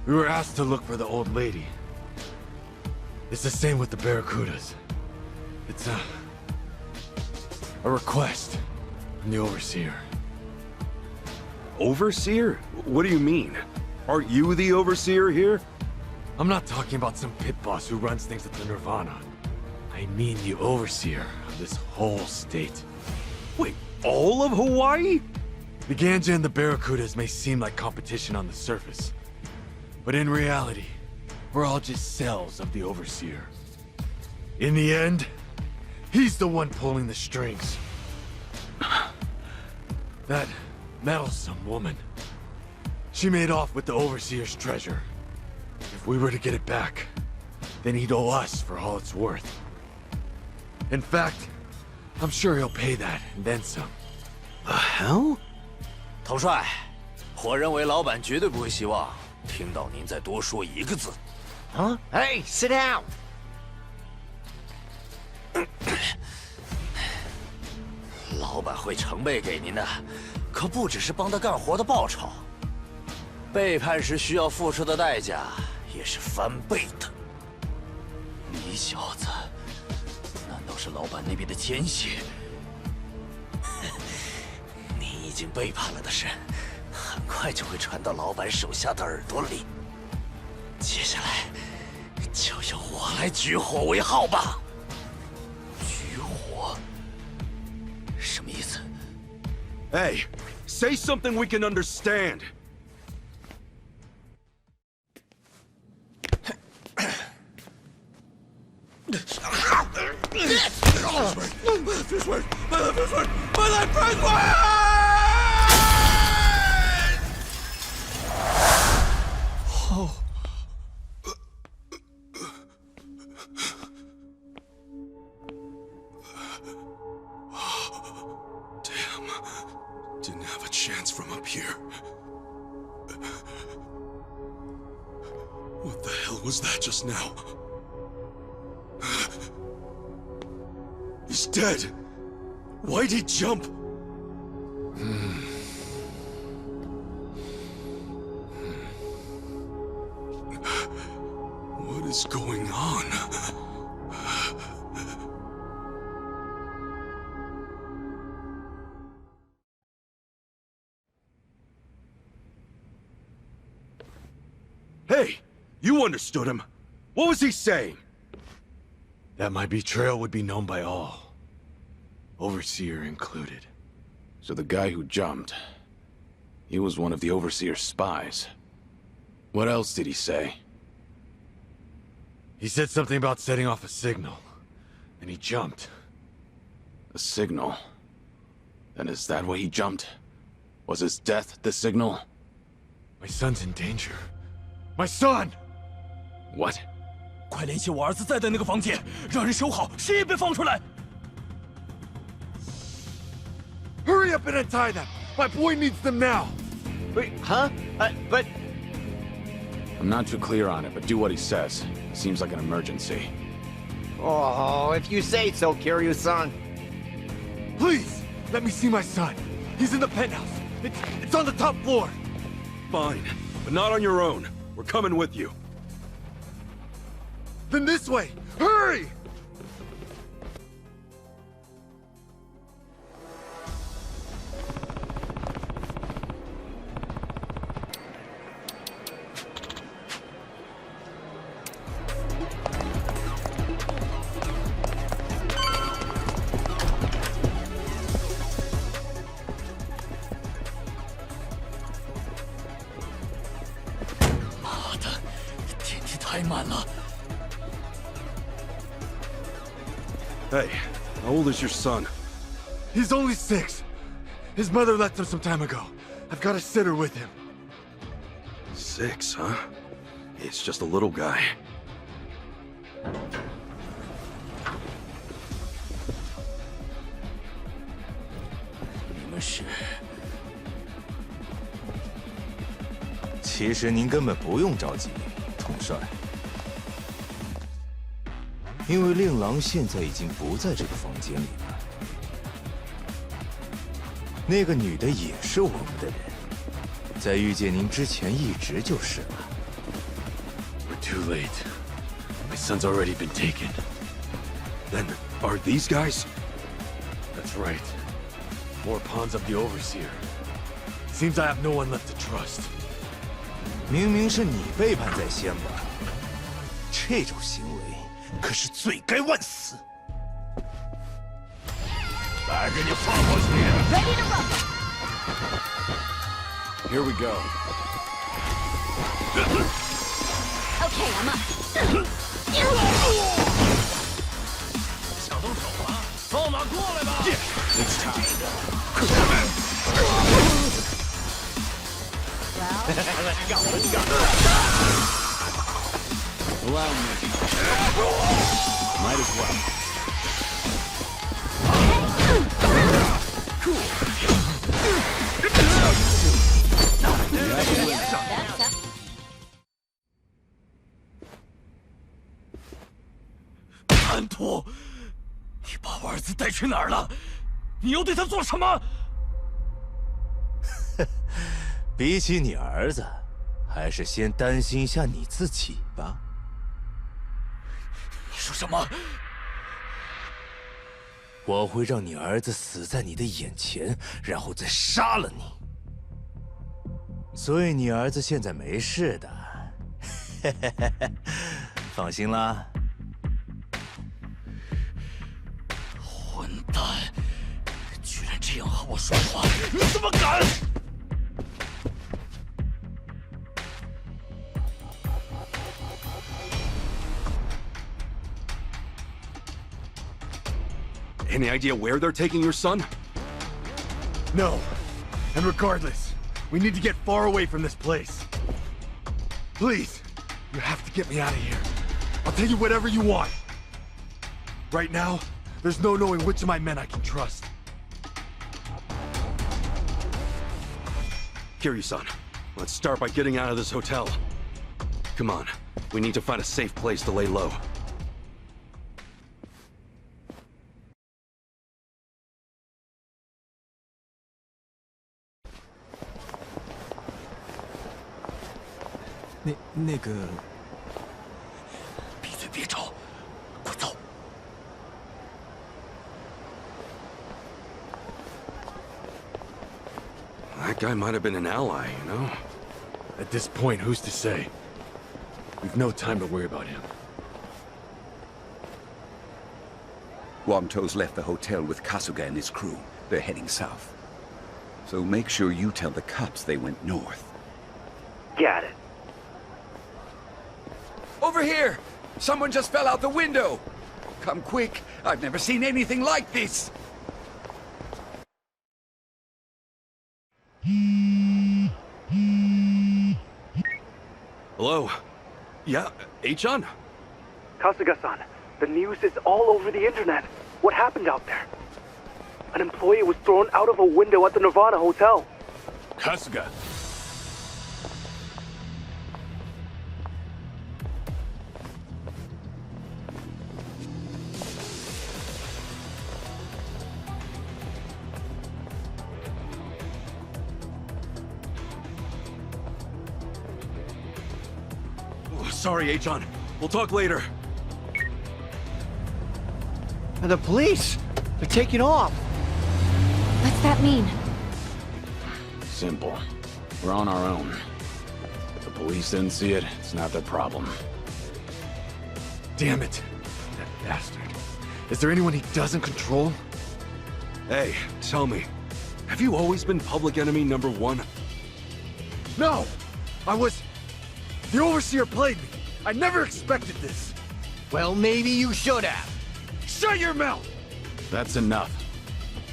[SPEAKER 22] We were asked to look for the old lady. It's the same with the Barracudas. It's a request from the Overseer.
[SPEAKER 6] Overseer? What do you mean? Aren't you the Overseer here?
[SPEAKER 22] I'm not talking about some pit boss who runs things at the Nirvana. I mean the overseer of this whole state.
[SPEAKER 6] Wait, all of Hawaii?
[SPEAKER 22] The Ganja and the Barracudas may seem like competition on the surface, but in reality, we're all just cells of the overseer. In the end, he's the one pulling the strings. That meddlesome woman. She made off with the overseer's treasure. If we were to get it back, then he'd owe us for all it's worth. In fact, I'm sure he'll pay that and then some.
[SPEAKER 13] The hell?
[SPEAKER 4] 统帅，我认为老板绝对不会希望听到您再多说一个字。
[SPEAKER 23] Huh? Hey, sit down.
[SPEAKER 4] 老板会成倍给您的，可不只是帮他干活的报酬，背叛时需要付出的代价也是翻倍的。你小子，难道是老板那边的奸细？你已经背叛了的事，很快就会传到老板手下的耳朵里。接下来，就由我来举火为号吧。举火？什么意思？
[SPEAKER 6] Hey, say something we can understand.
[SPEAKER 10] This way! My left is right! My left is right!
[SPEAKER 5] Oh. Damn. Didn't have a chance from up here. What the hell was that just now? He's dead! Why'd he jump? What is going on?
[SPEAKER 6] Hey, you understood him. What was he saying?
[SPEAKER 22] That my betrayal would be known by all, Overseer included.
[SPEAKER 7] So the guy who jumped, he was one of the Overseer's spies. What else did he say?
[SPEAKER 22] He said something about setting off a signal, and he jumped.
[SPEAKER 7] A signal? Then is that why he jumped? Was his death the signal?
[SPEAKER 22] My son's in danger. My son!
[SPEAKER 7] What?
[SPEAKER 4] 快联系我儿子在的那个房间，让人守好，谁也别放出来。
[SPEAKER 22] Hurry up and untie them! My boy needs them now!
[SPEAKER 23] Wait, huh? But...
[SPEAKER 7] I'm not too clear on it, but do what he says. Seems like an emergency.
[SPEAKER 23] Oh, if you say so, Kiryu-san.
[SPEAKER 22] Please, let me see my son. He's in the penthouse. It's on the top floor.
[SPEAKER 6] Fine, but not on your own. We're coming with you.
[SPEAKER 22] Then this way! Hurry!
[SPEAKER 6] Hey, how old is your son?
[SPEAKER 22] He's only 6. His mother left him some time ago. I've got a sitter with him.
[SPEAKER 6] 6, huh? He's just a little guy.
[SPEAKER 4] Monsieur.
[SPEAKER 1] 其实您根本不用着急，统帅。因为令郎现在已经不在这个房间里了。那个女的也是我们的人，在遇见您之前一直就是了。
[SPEAKER 22] We're too late. My son's already been taken.
[SPEAKER 6] Then, are these guys?
[SPEAKER 22] That's right. More pawns of the Overseer. Seems I have no one left to trust.
[SPEAKER 1] 明明是你背叛在先吧？这种行为可是罪该万死。
[SPEAKER 10] 来，给你放过去。
[SPEAKER 21] Ready to rumble.
[SPEAKER 22] Here we go.
[SPEAKER 21] Okay, I'm up.
[SPEAKER 1] 想动手吗？放马过来吧。It's time. Let's go. Let's go.
[SPEAKER 22] Allow me. Might as well.
[SPEAKER 1] Cool. 安托，你把我儿子带去哪儿了？你又对他做什么？比起你儿子，还是先担心一下你自己吧。你说什么？我会让你儿子死在你的眼前，然后再杀了你。所以你儿子现在没事的，放心啦。混蛋，居然这样和我说话，你怎么敢
[SPEAKER 6] ？Any idea where they're taking your son?
[SPEAKER 22] No. And regardless, we need to get far away from this place. Please, you have to get me out of here. I'll tell you whatever you want. Right now, there's no knowing which of my men I can trust.
[SPEAKER 6] Kiryu-san, let's start by getting out of this hotel. Come on, we need to find a safe place to lay low. That guy might have been an ally, you know?
[SPEAKER 22] At this point, who's to say? We've no time to worry about him.
[SPEAKER 15] Wamto's left the hotel with Kasuga and his crew. They're heading south. So make sure you tell the cops they went north.
[SPEAKER 9] Got it.
[SPEAKER 15] Over here! Someone just fell out the window! Come quick! I've never seen anything like this!
[SPEAKER 6] Hello? Yeah, Achan?
[SPEAKER 9] Kasuga-san, the news is all over the internet. What happened out there? An employee was thrown out of a window at the Nirvana Hotel.
[SPEAKER 10] Kasuga.
[SPEAKER 6] Sorry, Achan. We'll talk later.
[SPEAKER 23] The police! They're taking off!
[SPEAKER 20] What's that mean?
[SPEAKER 7] Simple. We're on our own. If the police didn't see it, it's not their problem.
[SPEAKER 22] Damn it. That bastard. Is there anyone he doesn't control?
[SPEAKER 6] Hey, tell me. Have you always been public enemy number one?
[SPEAKER 22] No! I was... The Overseer played me. I never expected this.
[SPEAKER 23] Well, maybe you should have.
[SPEAKER 22] Shut your mouth!
[SPEAKER 7] That's enough.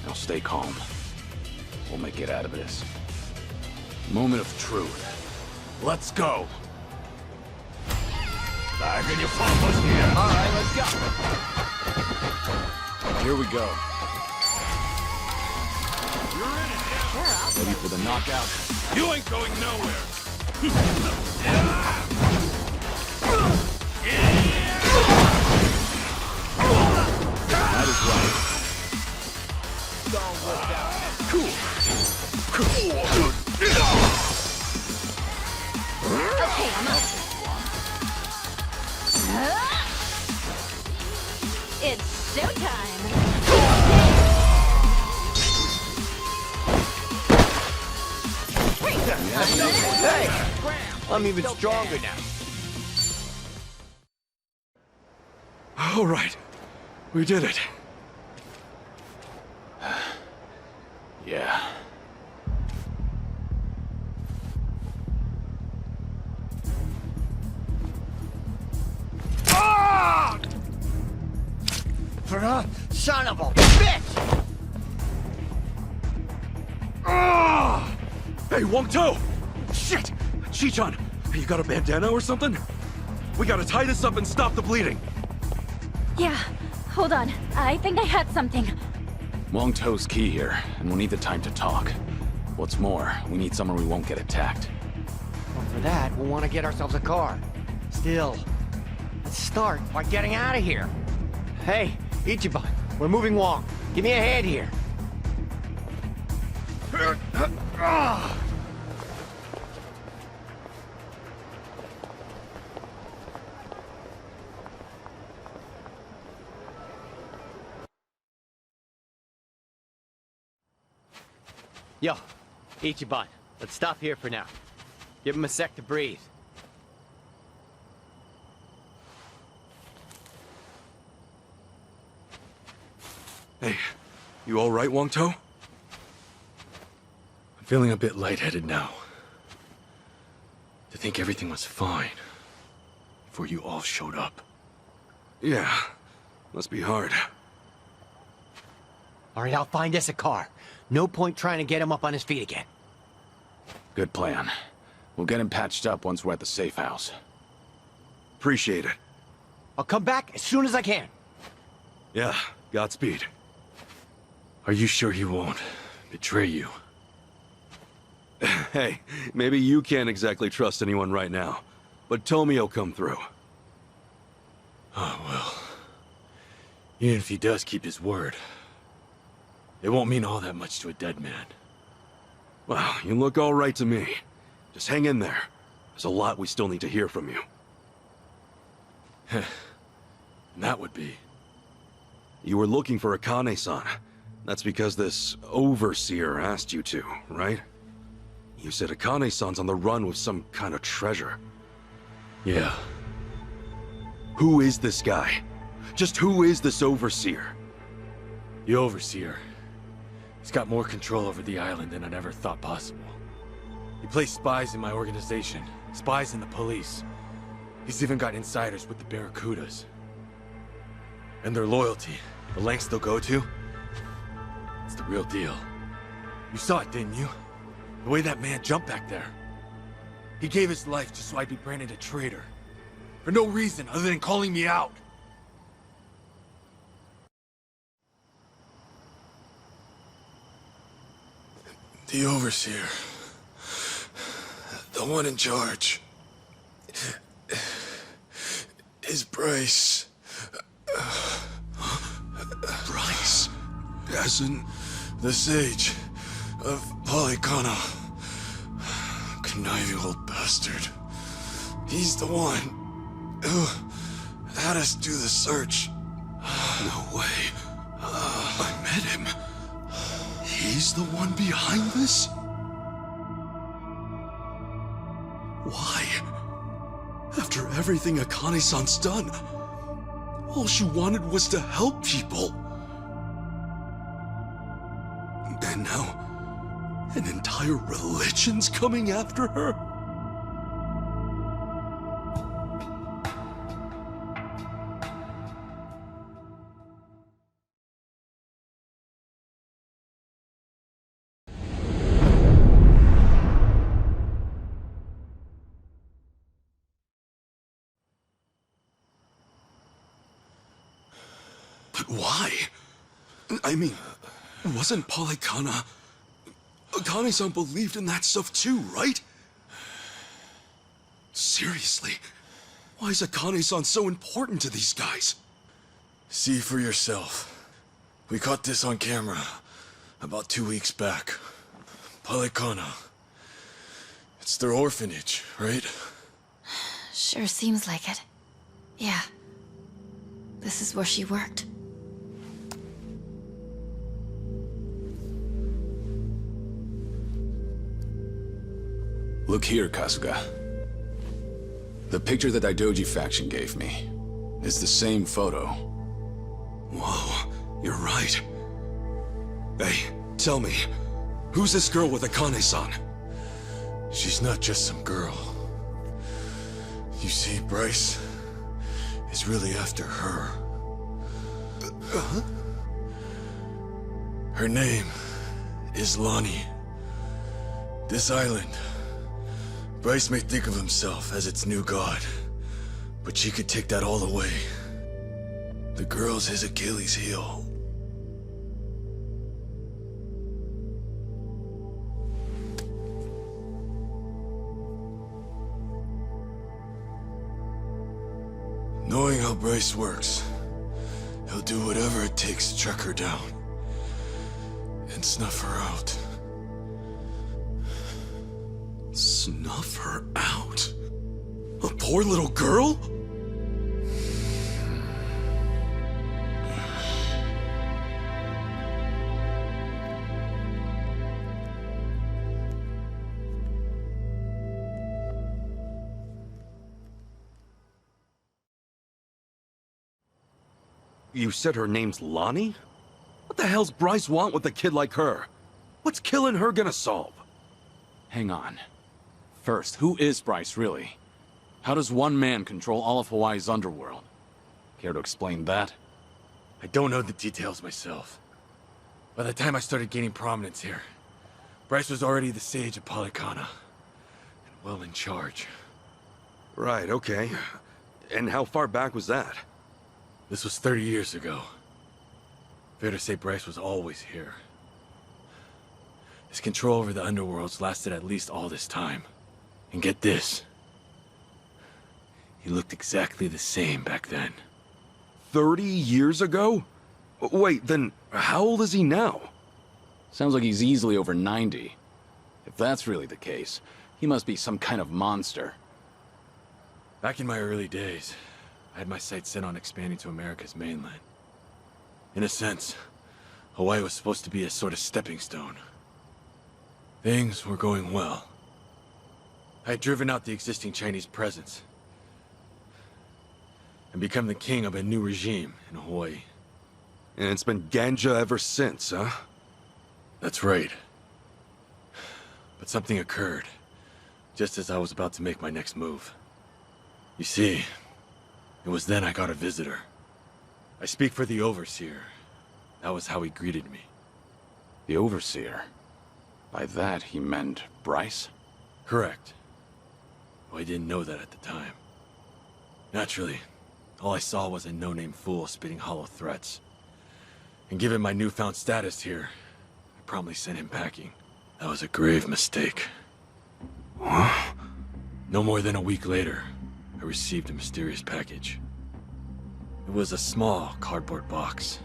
[SPEAKER 7] Now stay calm. We'll make it out of this. Moment of truth. Let's go.
[SPEAKER 23] Alright, let's go.
[SPEAKER 7] Here we go. Ready for the knockout?
[SPEAKER 10] You ain't going nowhere.
[SPEAKER 7] That is right.
[SPEAKER 23] Cool.
[SPEAKER 21] Okay, I'm up. It's showtime.
[SPEAKER 23] Hey! I'm even stronger now.
[SPEAKER 22] All right. We did it.
[SPEAKER 7] Yeah.
[SPEAKER 23] Ah! Son of a bitch!
[SPEAKER 22] Ah! Hey, Wong-To! Shit! Chi-chan, you got a bandana or something? We gotta tie this up and stop the bleeding.
[SPEAKER 20] Yeah, hold on. I think I had something.
[SPEAKER 7] Wong-To's key here, and we'll need the time to talk. What's more, we need somewhere we won't get attacked.
[SPEAKER 23] Well, for that, we'll want to get ourselves a car. Still, let's start by getting out of here. Hey, Ichiban, we're moving Wong. Give me a hand here. Yo, Ichiban, let's stop here for now. Give him a sec to breathe.
[SPEAKER 22] Hey, you all right, Wong-To? I'm feeling a bit lightheaded now. To think everything was fine before you all showed up. Yeah, must be hard.
[SPEAKER 23] All right, I'll find us a car. No point trying to get him up on his feet again.
[SPEAKER 7] Good plan. We'll get him patched up once we're at the safe house.
[SPEAKER 22] Appreciate it.
[SPEAKER 23] I'll come back as soon as I can.
[SPEAKER 22] Yeah, Godspeed. Are you sure he won't betray you? Hey, maybe you can't exactly trust anyone right now, but Tomio'll come through. Oh, well. Even if he does keep his word, it won't mean all that much to a dead man. Well, you look all right to me. Just hang in there. There's a lot we still need to hear from you. And that would be... You were looking for Akane-san. That's because this overseer asked you to, right? You said Akane-san's on the run with some kind of treasure. Yeah. Who is this guy? Just who is this overseer? The overseer. He's got more control over the island than I'd ever thought possible. He placed spies in my organization, spies in the police. He's even got insiders with the Barracudas. And their loyalty, the lengths they'll go to, it's the real deal. You saw it, didn't you? The way that man jumped back there. He gave his life just so I'd be branded a traitor. For no reason other than calling me out.
[SPEAKER 5] The Overseer. The one in charge. Is Bryce. Bryce? As in... The Sage of Polycana. Conniving old bastard. He's the one who had us do the search. No way. I met him. He's the one behind this? Why? After everything Akane-san's done, all she wanted was to help people. And now, an entire religion's coming after her? But why? I mean, wasn't Polycana... Akane-san believed in that stuff too, right? Seriously, why is Akane-san so important to these guys? See for yourself. We caught this on camera about 2 weeks back. Polycana. It's their orphanage, right?
[SPEAKER 20] Sure seems like it. Yeah. This is where she worked.
[SPEAKER 7] Look here, Kasuga. The picture the Daidoji faction gave me.
[SPEAKER 5] It's the same photo. Whoa, you're right. Hey, tell me, who's this girl with Akane-san?
[SPEAKER 22] She's not just some girl. You see, Bryce is really after her. Her name is Lonnie. This island, Bryce may think of himself as its new god, but she could take that all away. The girl's his Achilles heel. Knowing how Bryce works, he'll do whatever it takes to track her down and snuff her out.
[SPEAKER 5] Snuff her out? A poor little girl?
[SPEAKER 6] You said her name's Lonnie? What the hell's Bryce want with a kid like her? What's killing her gonna solve?
[SPEAKER 7] Hang on. First, who is Bryce, really? How does one man control all of Hawaii's underworld? Care to explain that?
[SPEAKER 22] I don't know the details myself. By the time I started gaining prominence here, Bryce was already the sage of Polycana, and well in charge.
[SPEAKER 6] Right, okay. And how far back was that?
[SPEAKER 22] This was 30 years ago. Fair to say Bryce was always here. His control over the underworlds lasted at least all this time. And get this. He looked exactly the same back then.
[SPEAKER 6] 30 years ago? Wait, then how old is he now?
[SPEAKER 7] Sounds like he's easily over 90. If that's really the case, he must be some kind of monster.
[SPEAKER 22] Back in my early days, I had my sights set on expanding to America's mainland. In a sense, Hawaii was supposed to be a sort of stepping stone. Things were going well. I had driven out the existing Chinese presence and become the king of a new regime in Hawaii.
[SPEAKER 6] And it's been ganja ever since, huh?
[SPEAKER 22] That's right. But something occurred, just as I was about to make my next move. You see, it was then I got a visitor. I speak for the Overseer. That was how he greeted me.
[SPEAKER 7] The Overseer? By that, he meant Bryce?
[SPEAKER 22] Correct. Well, I didn't know that at the time. Naturally, all I saw was a no-name fool spitting hollow threats. And given my newfound status here, I promptly sent him packing. That was a grave mistake.
[SPEAKER 6] Huh?
[SPEAKER 22] No more than a week later, I received a mysterious package. It was a small cardboard box.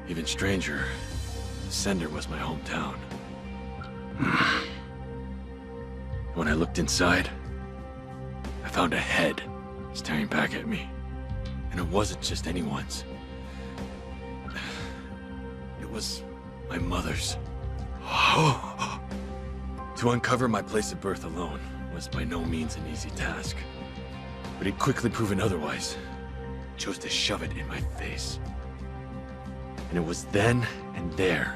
[SPEAKER 22] Even stranger, the sender was my hometown. When I looked inside, I found a head staring back at me. And it wasn't just anyone's. It was my mother's. To uncover my place of birth alone was by no means an easy task. But he'd quickly proven otherwise. Chose to shove it in my face. And it was then and there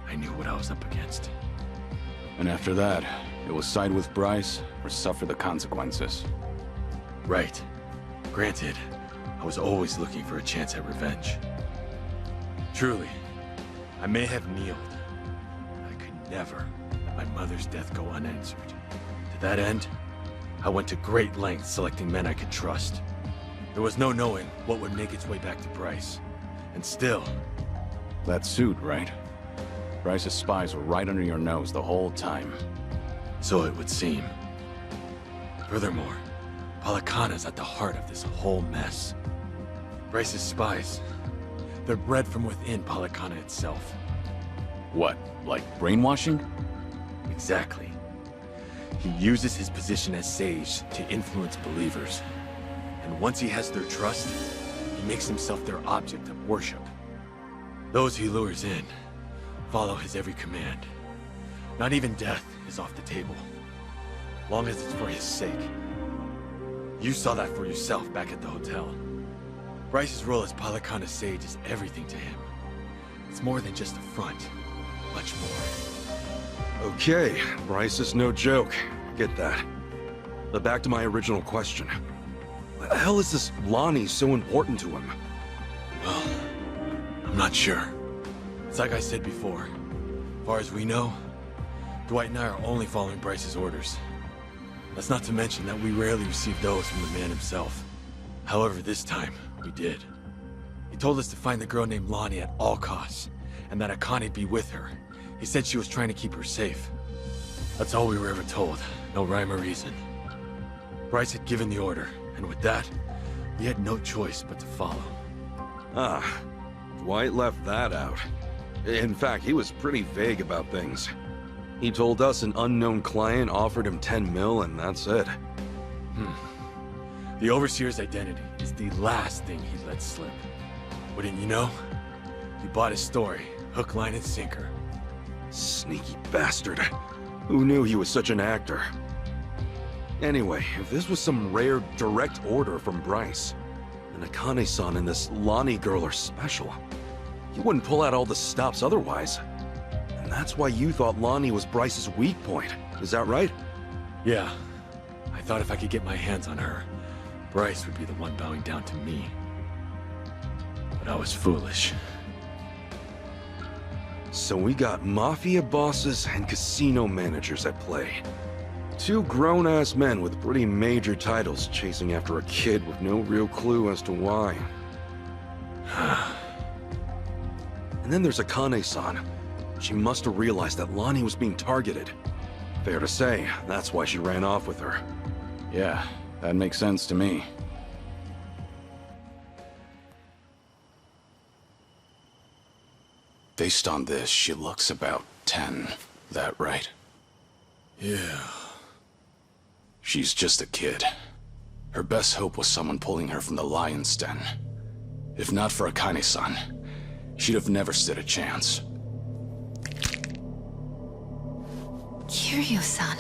[SPEAKER 22] I knew what I was up against.
[SPEAKER 7] And after that, it was side with Bryce or suffer the consequences.
[SPEAKER 22] Right. Granted, I was always looking for a chance at revenge. Truly, I may have kneeled. I could never let my mother's death go unanswered. To that end, I went to great lengths selecting men I could trust. There was no knowing what would make its way back to Bryce. And still...
[SPEAKER 7] That suit, right? Bryce's spies were right under your nose the whole time.
[SPEAKER 22] So it would seem. Furthermore, Polycana's at the heart of this whole mess. Bryce's spies, they're bred from within Polycana itself.
[SPEAKER 7] What, like brainwashing?
[SPEAKER 22] Exactly. He uses his position as sage to influence believers. And once he has their trust, he makes himself their object of worship. Those he lures in follow his every command. Not even death is off the table, long as it's for his sake. You saw that for yourself back at the hotel. Bryce's role as Palikana Sage is everything to him. It's more than just a front. Much more.
[SPEAKER 6] Okay, Bryce is no joke. Get that. But back to my original question. Why the hell is this Lonnie so important to him?
[SPEAKER 22] Well, I'm not sure. It's like I said before. As far as we know, Dwight and I are only following Bryce's orders. That's not to mention that we rarely receive those from the man himself. However, this time, we did. He told us to find the girl named Lonnie at all costs, and that Akane'd be with her. He said she was trying to keep her safe. That's all we were ever told. No rhyme or reason. Bryce had given the order, and with that, we had no choice but to follow.
[SPEAKER 6] Ah, Dwight left that out. In fact, he was pretty vague about things. He told us an unknown client offered him 10 mil, and that's it.
[SPEAKER 22] The Overseer's identity is the last thing he let slip. Wouldn't you know? He bought his story, hook, line, and sinker.
[SPEAKER 6] Sneaky bastard. Who knew he was such an actor? Anyway, if this was some rare direct order from Bryce, then Akane-san and this Lonnie girl are special. You wouldn't pull out all the stops otherwise. And that's why you thought Lonnie was Bryce's weak point. Is that right?
[SPEAKER 22] Yeah. I thought if I could get my hands on her, Bryce would be the one bowing down to me. But I was foolish.
[SPEAKER 6] So we got mafia bosses and casino managers at play. Two grown-ass men with pretty major titles chasing after a kid with no real clue as to why. And then there's Akane-san. She must have realized that Lonnie was being targeted. Fair to say, that's why she ran off with her.
[SPEAKER 7] Yeah, that makes sense to me. Based on this, she looks about 10. That right?
[SPEAKER 22] Yeah.
[SPEAKER 7] She's just a kid. Her best hope was someone pulling her from the lion's den. If not for Akane-san, she'd have never stood a chance.
[SPEAKER 20] Kiryu-san.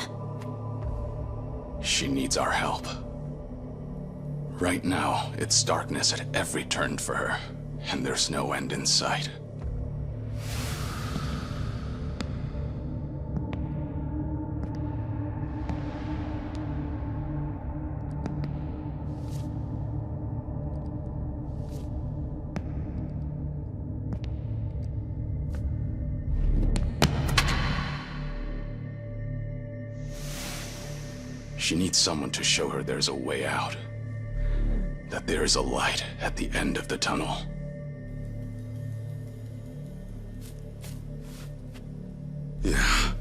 [SPEAKER 7] She needs our help. Right now, it's darkness at every turn for her, and there's no end in sight. She needs someone to show her there's a way out. That there is a light at the end of the tunnel.
[SPEAKER 6] Yeah.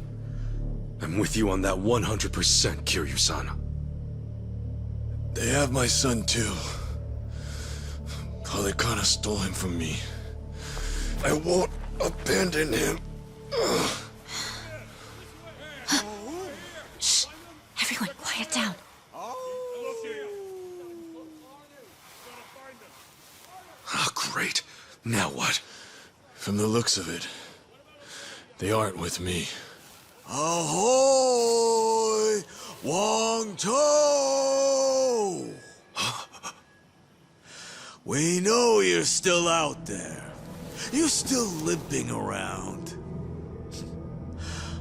[SPEAKER 6] I'm with you on that 100%, Kiryu-san.
[SPEAKER 22] They have my son too. Palikana stole him from me. I won't abandon him.
[SPEAKER 20] Shh. Everyone, quiet down.
[SPEAKER 6] Oh, great. Now what?
[SPEAKER 22] From the looks of it, they aren't with me.
[SPEAKER 13] Ahoy! Wong To! We know you're still out there. You're still limping around.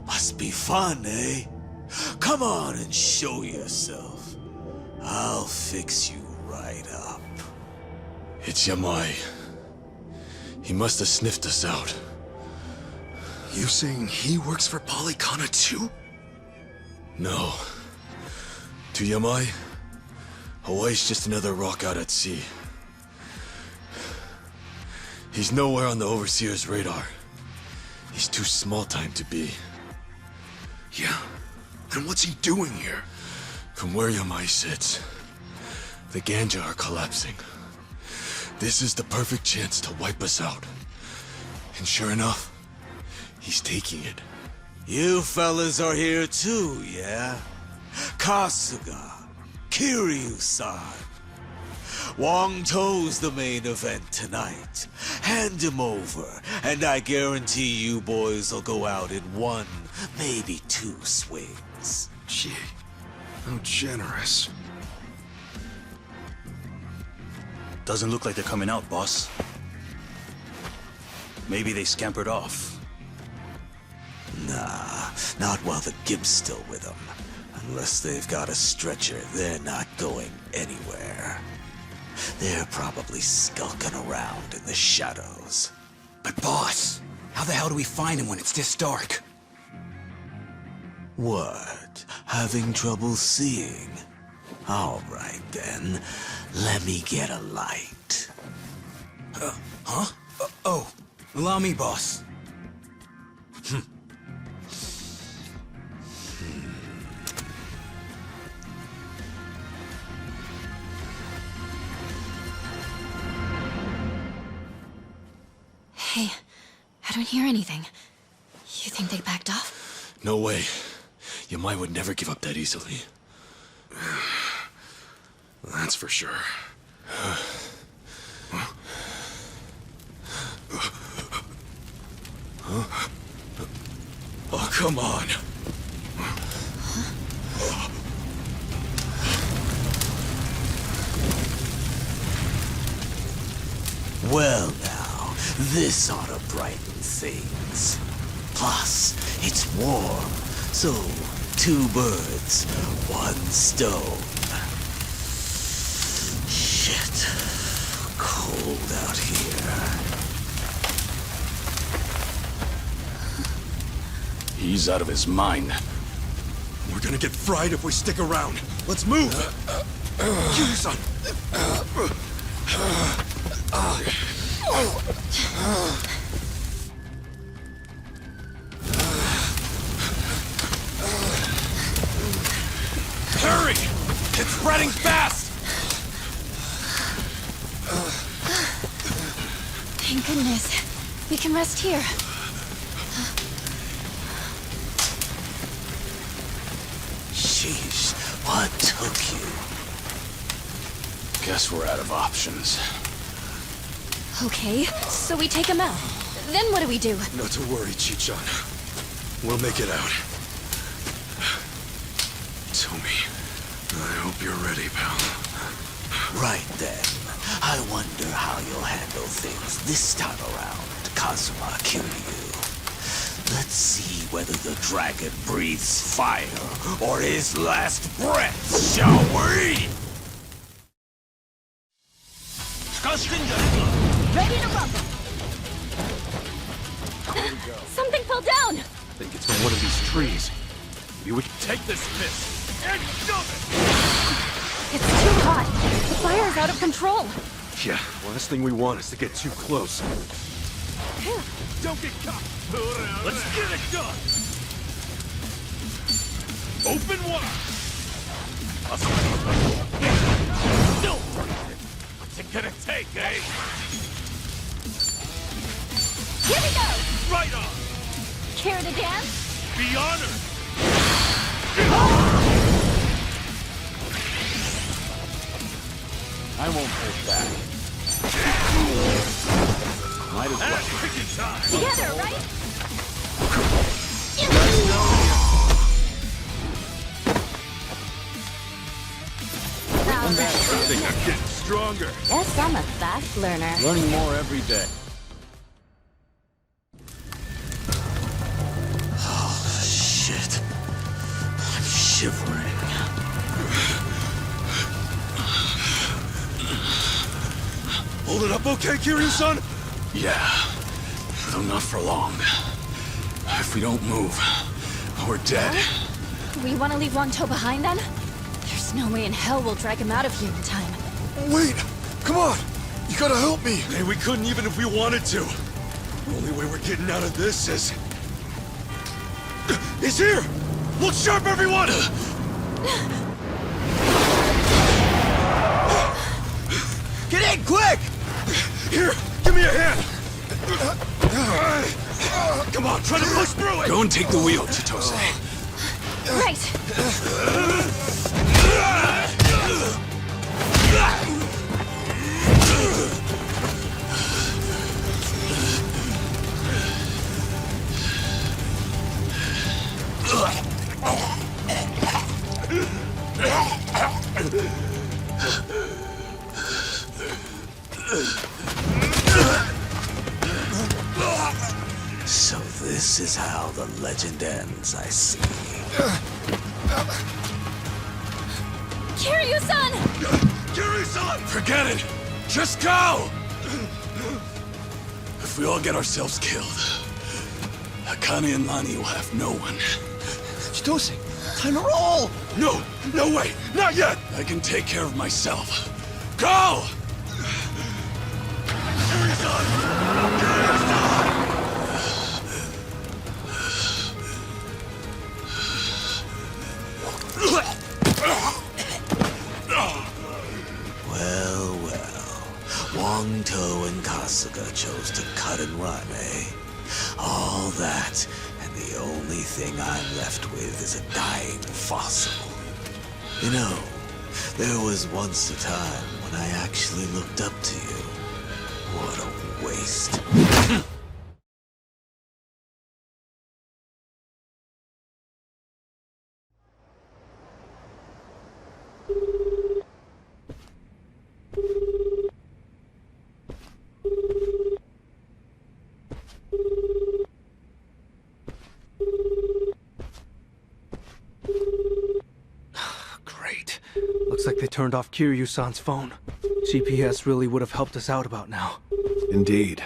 [SPEAKER 13] Must be fun, eh? Come on and show yourself. I'll fix you right up.
[SPEAKER 22] It's Yamai. He must have sniffed us out.
[SPEAKER 6] You saying he works for Palikana too?
[SPEAKER 22] No. To Yamai, Hawaii's just another rock out at sea. He's nowhere on the Overseer's radar. He's too small-time to be.
[SPEAKER 6] Yeah? Then what's he doing here?
[SPEAKER 22] From where Yamai sits, the Ganja are collapsing. This is the perfect chance to wipe us out. And sure enough, he's taking it.
[SPEAKER 13] You fellas are here too, yeah? Kasuga, Kiryu-san. Wong To's the main event tonight. Hand him over, and I guarantee you boys will go out in one, maybe two swings.
[SPEAKER 6] Gee, how generous.
[SPEAKER 11] Doesn't look like they're coming out, boss. Maybe they scampered off.
[SPEAKER 4] Nah, not while the Gibb's still with them. Unless they've got a stretcher, they're not going anywhere. They're probably skulking around in the shadows.
[SPEAKER 14] But boss, how the hell do we find him when it's this dark?
[SPEAKER 4] What? Having trouble seeing? All right then, let me get a light.
[SPEAKER 14] Huh? Oh, allow me, boss.
[SPEAKER 20] Hey, I don't hear anything. You think they backed off?
[SPEAKER 22] No way. Yamai would never give up that easily.
[SPEAKER 5] That's for sure.
[SPEAKER 22] Oh, come on.
[SPEAKER 4] Well now, this ought to brighten things. Plus, it's warm, so 2 birds, 1 stone. Shit, cold out here.
[SPEAKER 22] He's out of his mind.
[SPEAKER 5] We're gonna get fried if we stick around. Let's move! Kiryu-san!
[SPEAKER 22] Hurry! It's spreading fast!
[SPEAKER 20] Thank goodness. We can rest here.
[SPEAKER 4] Sheesh, what took you?
[SPEAKER 7] Guess we're out of options.
[SPEAKER 20] Okay, so we take him out. Then what do we do?
[SPEAKER 5] Not to worry, Chichan. We'll make it out. Tommy, I hope you're ready, pal.
[SPEAKER 4] Right then. I wonder how you'll handle things this time around, Kazuma Kiryu. Let's see whether the dragon breathes fire or his last breath, shall we?
[SPEAKER 21] Ready to rumble. Something fell down.
[SPEAKER 22] I think it's from one of these trees. Maybe we can take this fist and shove it!
[SPEAKER 20] It's too hot. The fire is out of control.
[SPEAKER 22] Yeah, last thing we want is to get too close.
[SPEAKER 10] Don't get caught. Let's get it done. Open wide.
[SPEAKER 22] What's it gonna take, eh?
[SPEAKER 21] Here we go.
[SPEAKER 10] Right on.
[SPEAKER 21] Care to dance?
[SPEAKER 10] Be honored.
[SPEAKER 7] I won't hold back. Might as well.
[SPEAKER 21] Together, right?
[SPEAKER 10] I think I'm getting stronger.
[SPEAKER 20] Yes, I'm a fast learner.
[SPEAKER 7] Learning more every day.
[SPEAKER 4] Oh, shit. I'm shivering.
[SPEAKER 5] Hold it up okay, Kiryu-san?
[SPEAKER 7] Yeah, though not for long. If we don't move, we're dead.
[SPEAKER 20] We want to leave Wangto behind then? There's no way in hell we'll drag him out of here in time.
[SPEAKER 5] Wait! Come on! You gotta help me! Hey, we couldn't even if we wanted to. The only way we're getting out of this is... He's here! Look sharp, everyone!
[SPEAKER 4] Get in, quick!
[SPEAKER 5] Here, give me a hand! Come on, try to push through it!
[SPEAKER 7] Go and take the wheel, Chitose.
[SPEAKER 20] Right!
[SPEAKER 4] So this is how the legend ends, I see.
[SPEAKER 21] Kiryu-san!
[SPEAKER 5] Kiryu-san! Forget it! Just go! If we all get ourselves killed, Akane and Lani will have no one.
[SPEAKER 4] Chitose, time to roll!
[SPEAKER 5] No! No way! Not yet! I can take care of myself. Go! Kiryu-san! Kiryu-san!
[SPEAKER 4] Well, well. Wangto and Kasuga chose to cut and run, eh? All that, and the only thing I'm left with is a dying fossil. You know, there was once a time when I actually looked up to you. What a waste.
[SPEAKER 9] Great. Looks like they turned off Kiryu-san's phone. GPS really would have helped us out about now.
[SPEAKER 13] Indeed.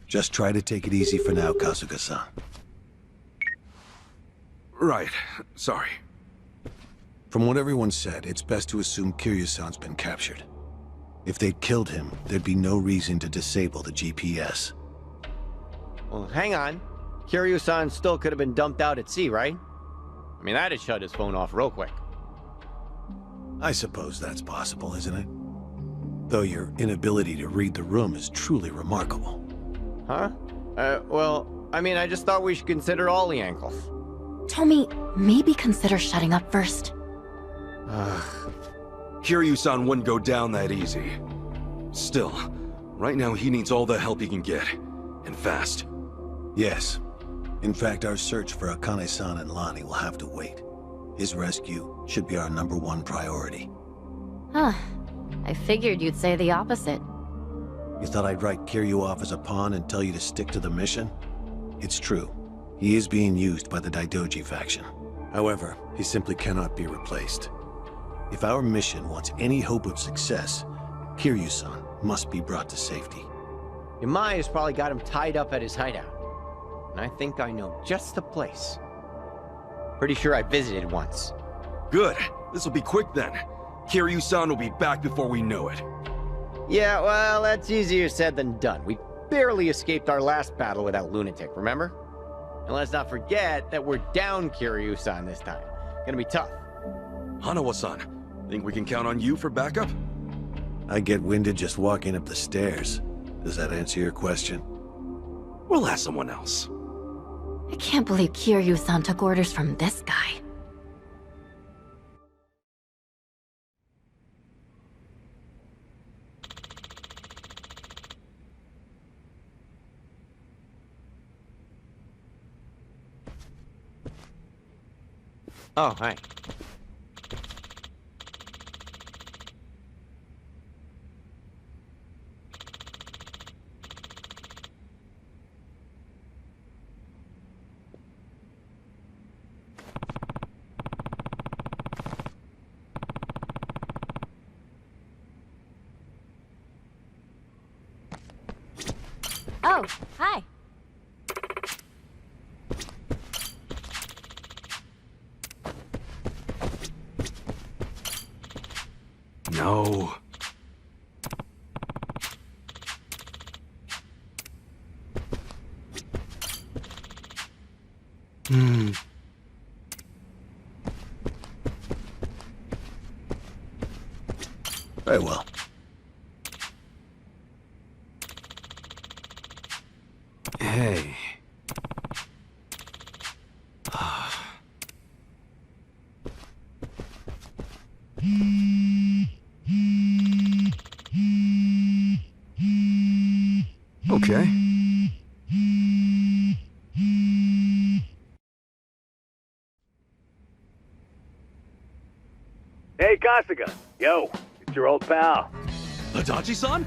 [SPEAKER 13] Just try to take it easy for now, Kasuga-san.
[SPEAKER 6] Right. Sorry.
[SPEAKER 13] From what everyone said, it's best to assume Kiryu-san's been captured. If they'd killed him, there'd be no reason to disable the GPS.
[SPEAKER 17] Well, hang on. Kiryu-san still could have been dumped out at sea, right? I mean, that'd shut his phone off real quick.
[SPEAKER 13] I suppose that's possible, isn't it? Though your inability to read the room is truly remarkable.
[SPEAKER 17] Huh? Well, I mean, I just thought we should consider all the angles.
[SPEAKER 20] Tommy, maybe consider shutting up first.
[SPEAKER 6] Kiryu-san wouldn't go down that easy. Still, right now he needs all the help he can get. And fast.
[SPEAKER 13] Yes. In fact, our search for Akane-san and Lani will have to wait. His rescue should be our #1 priority.
[SPEAKER 20] Huh. I figured you'd say the opposite.
[SPEAKER 13] You thought I'd write Kiryu off as a pawn and tell you to stick to the mission? It's true. He is being used by the Daidoji faction. However, he simply cannot be replaced. If our mission wants any hope of success, Kiryu-san must be brought to safety.
[SPEAKER 17] Yamai has probably got him tied up at his hideout. And I think I know just the place. Pretty sure I visited once.
[SPEAKER 6] Good. This'll be quick then. Kiryu-san will be back before we know it.
[SPEAKER 17] Yeah, well, that's easier said than done. We barely escaped our last battle with that lunatic, remember? And let's not forget that we're down Kiryu-san this time. Gonna be tough.
[SPEAKER 6] Hanawa-san, think we can count on you for backup?
[SPEAKER 13] I get winded just walking up the stairs. Does that answer your question?
[SPEAKER 6] We'll ask someone else.
[SPEAKER 20] I can't believe Kiryu-san took orders from this guy.
[SPEAKER 17] Oh, hi.
[SPEAKER 20] Oh, hi.
[SPEAKER 6] No.
[SPEAKER 13] Very well.
[SPEAKER 6] Hey. Okay.
[SPEAKER 9] Hey, Kasuga. Yo, it's your old pal.
[SPEAKER 6] Adachi-san?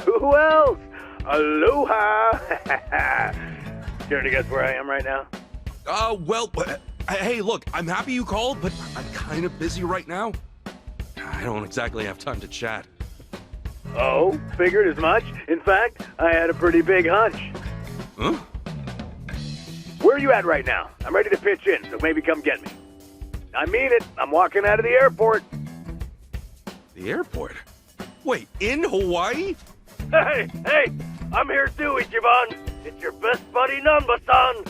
[SPEAKER 9] Who else? Aloha! Care to guess where I am right now?
[SPEAKER 6] Hey, look, I'm happy you called, but I'm kind of busy right now. I don't exactly have time to chat.
[SPEAKER 9] Oh, figured as much. In fact, I had a pretty big hunch.
[SPEAKER 6] Huh?
[SPEAKER 9] Where are you at right now? I'm ready to pitch in, so maybe come get me. I mean it. I'm walking out of the airport.
[SPEAKER 6] The airport? Wait, in Hawaii?
[SPEAKER 9] Hey, I'm here too, Ichiban. It's your best buddy, Nanba-san.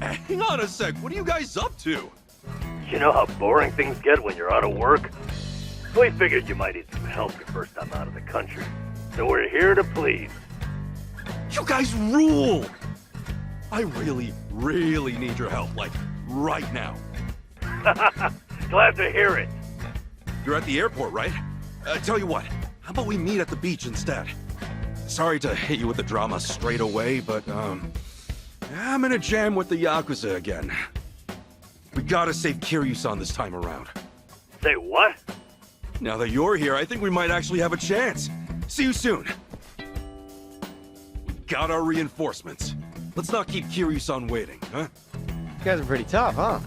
[SPEAKER 6] Hang on a sec, what are you guys up to?
[SPEAKER 9] You know how boring things get when you're out of work? We figured you might need some help your first time out of the country. So we're here to please.
[SPEAKER 6] You guys rule! I really, really need your help, like, right now.
[SPEAKER 9] Glad to hear it.
[SPEAKER 6] You're at the airport, right? Tell you what, how about we meet at the beach instead? Sorry to hit you with the drama straight away, but, I'm in a jam with the Yakuza again. We gotta save Kiryu-san this time around.
[SPEAKER 9] Say what?
[SPEAKER 6] Now that you're here, I think we might actually have a chance. See you soon. We got our reinforcements. Let's not keep Kiryu-san waiting, huh?
[SPEAKER 17] You guys are pretty tough, huh?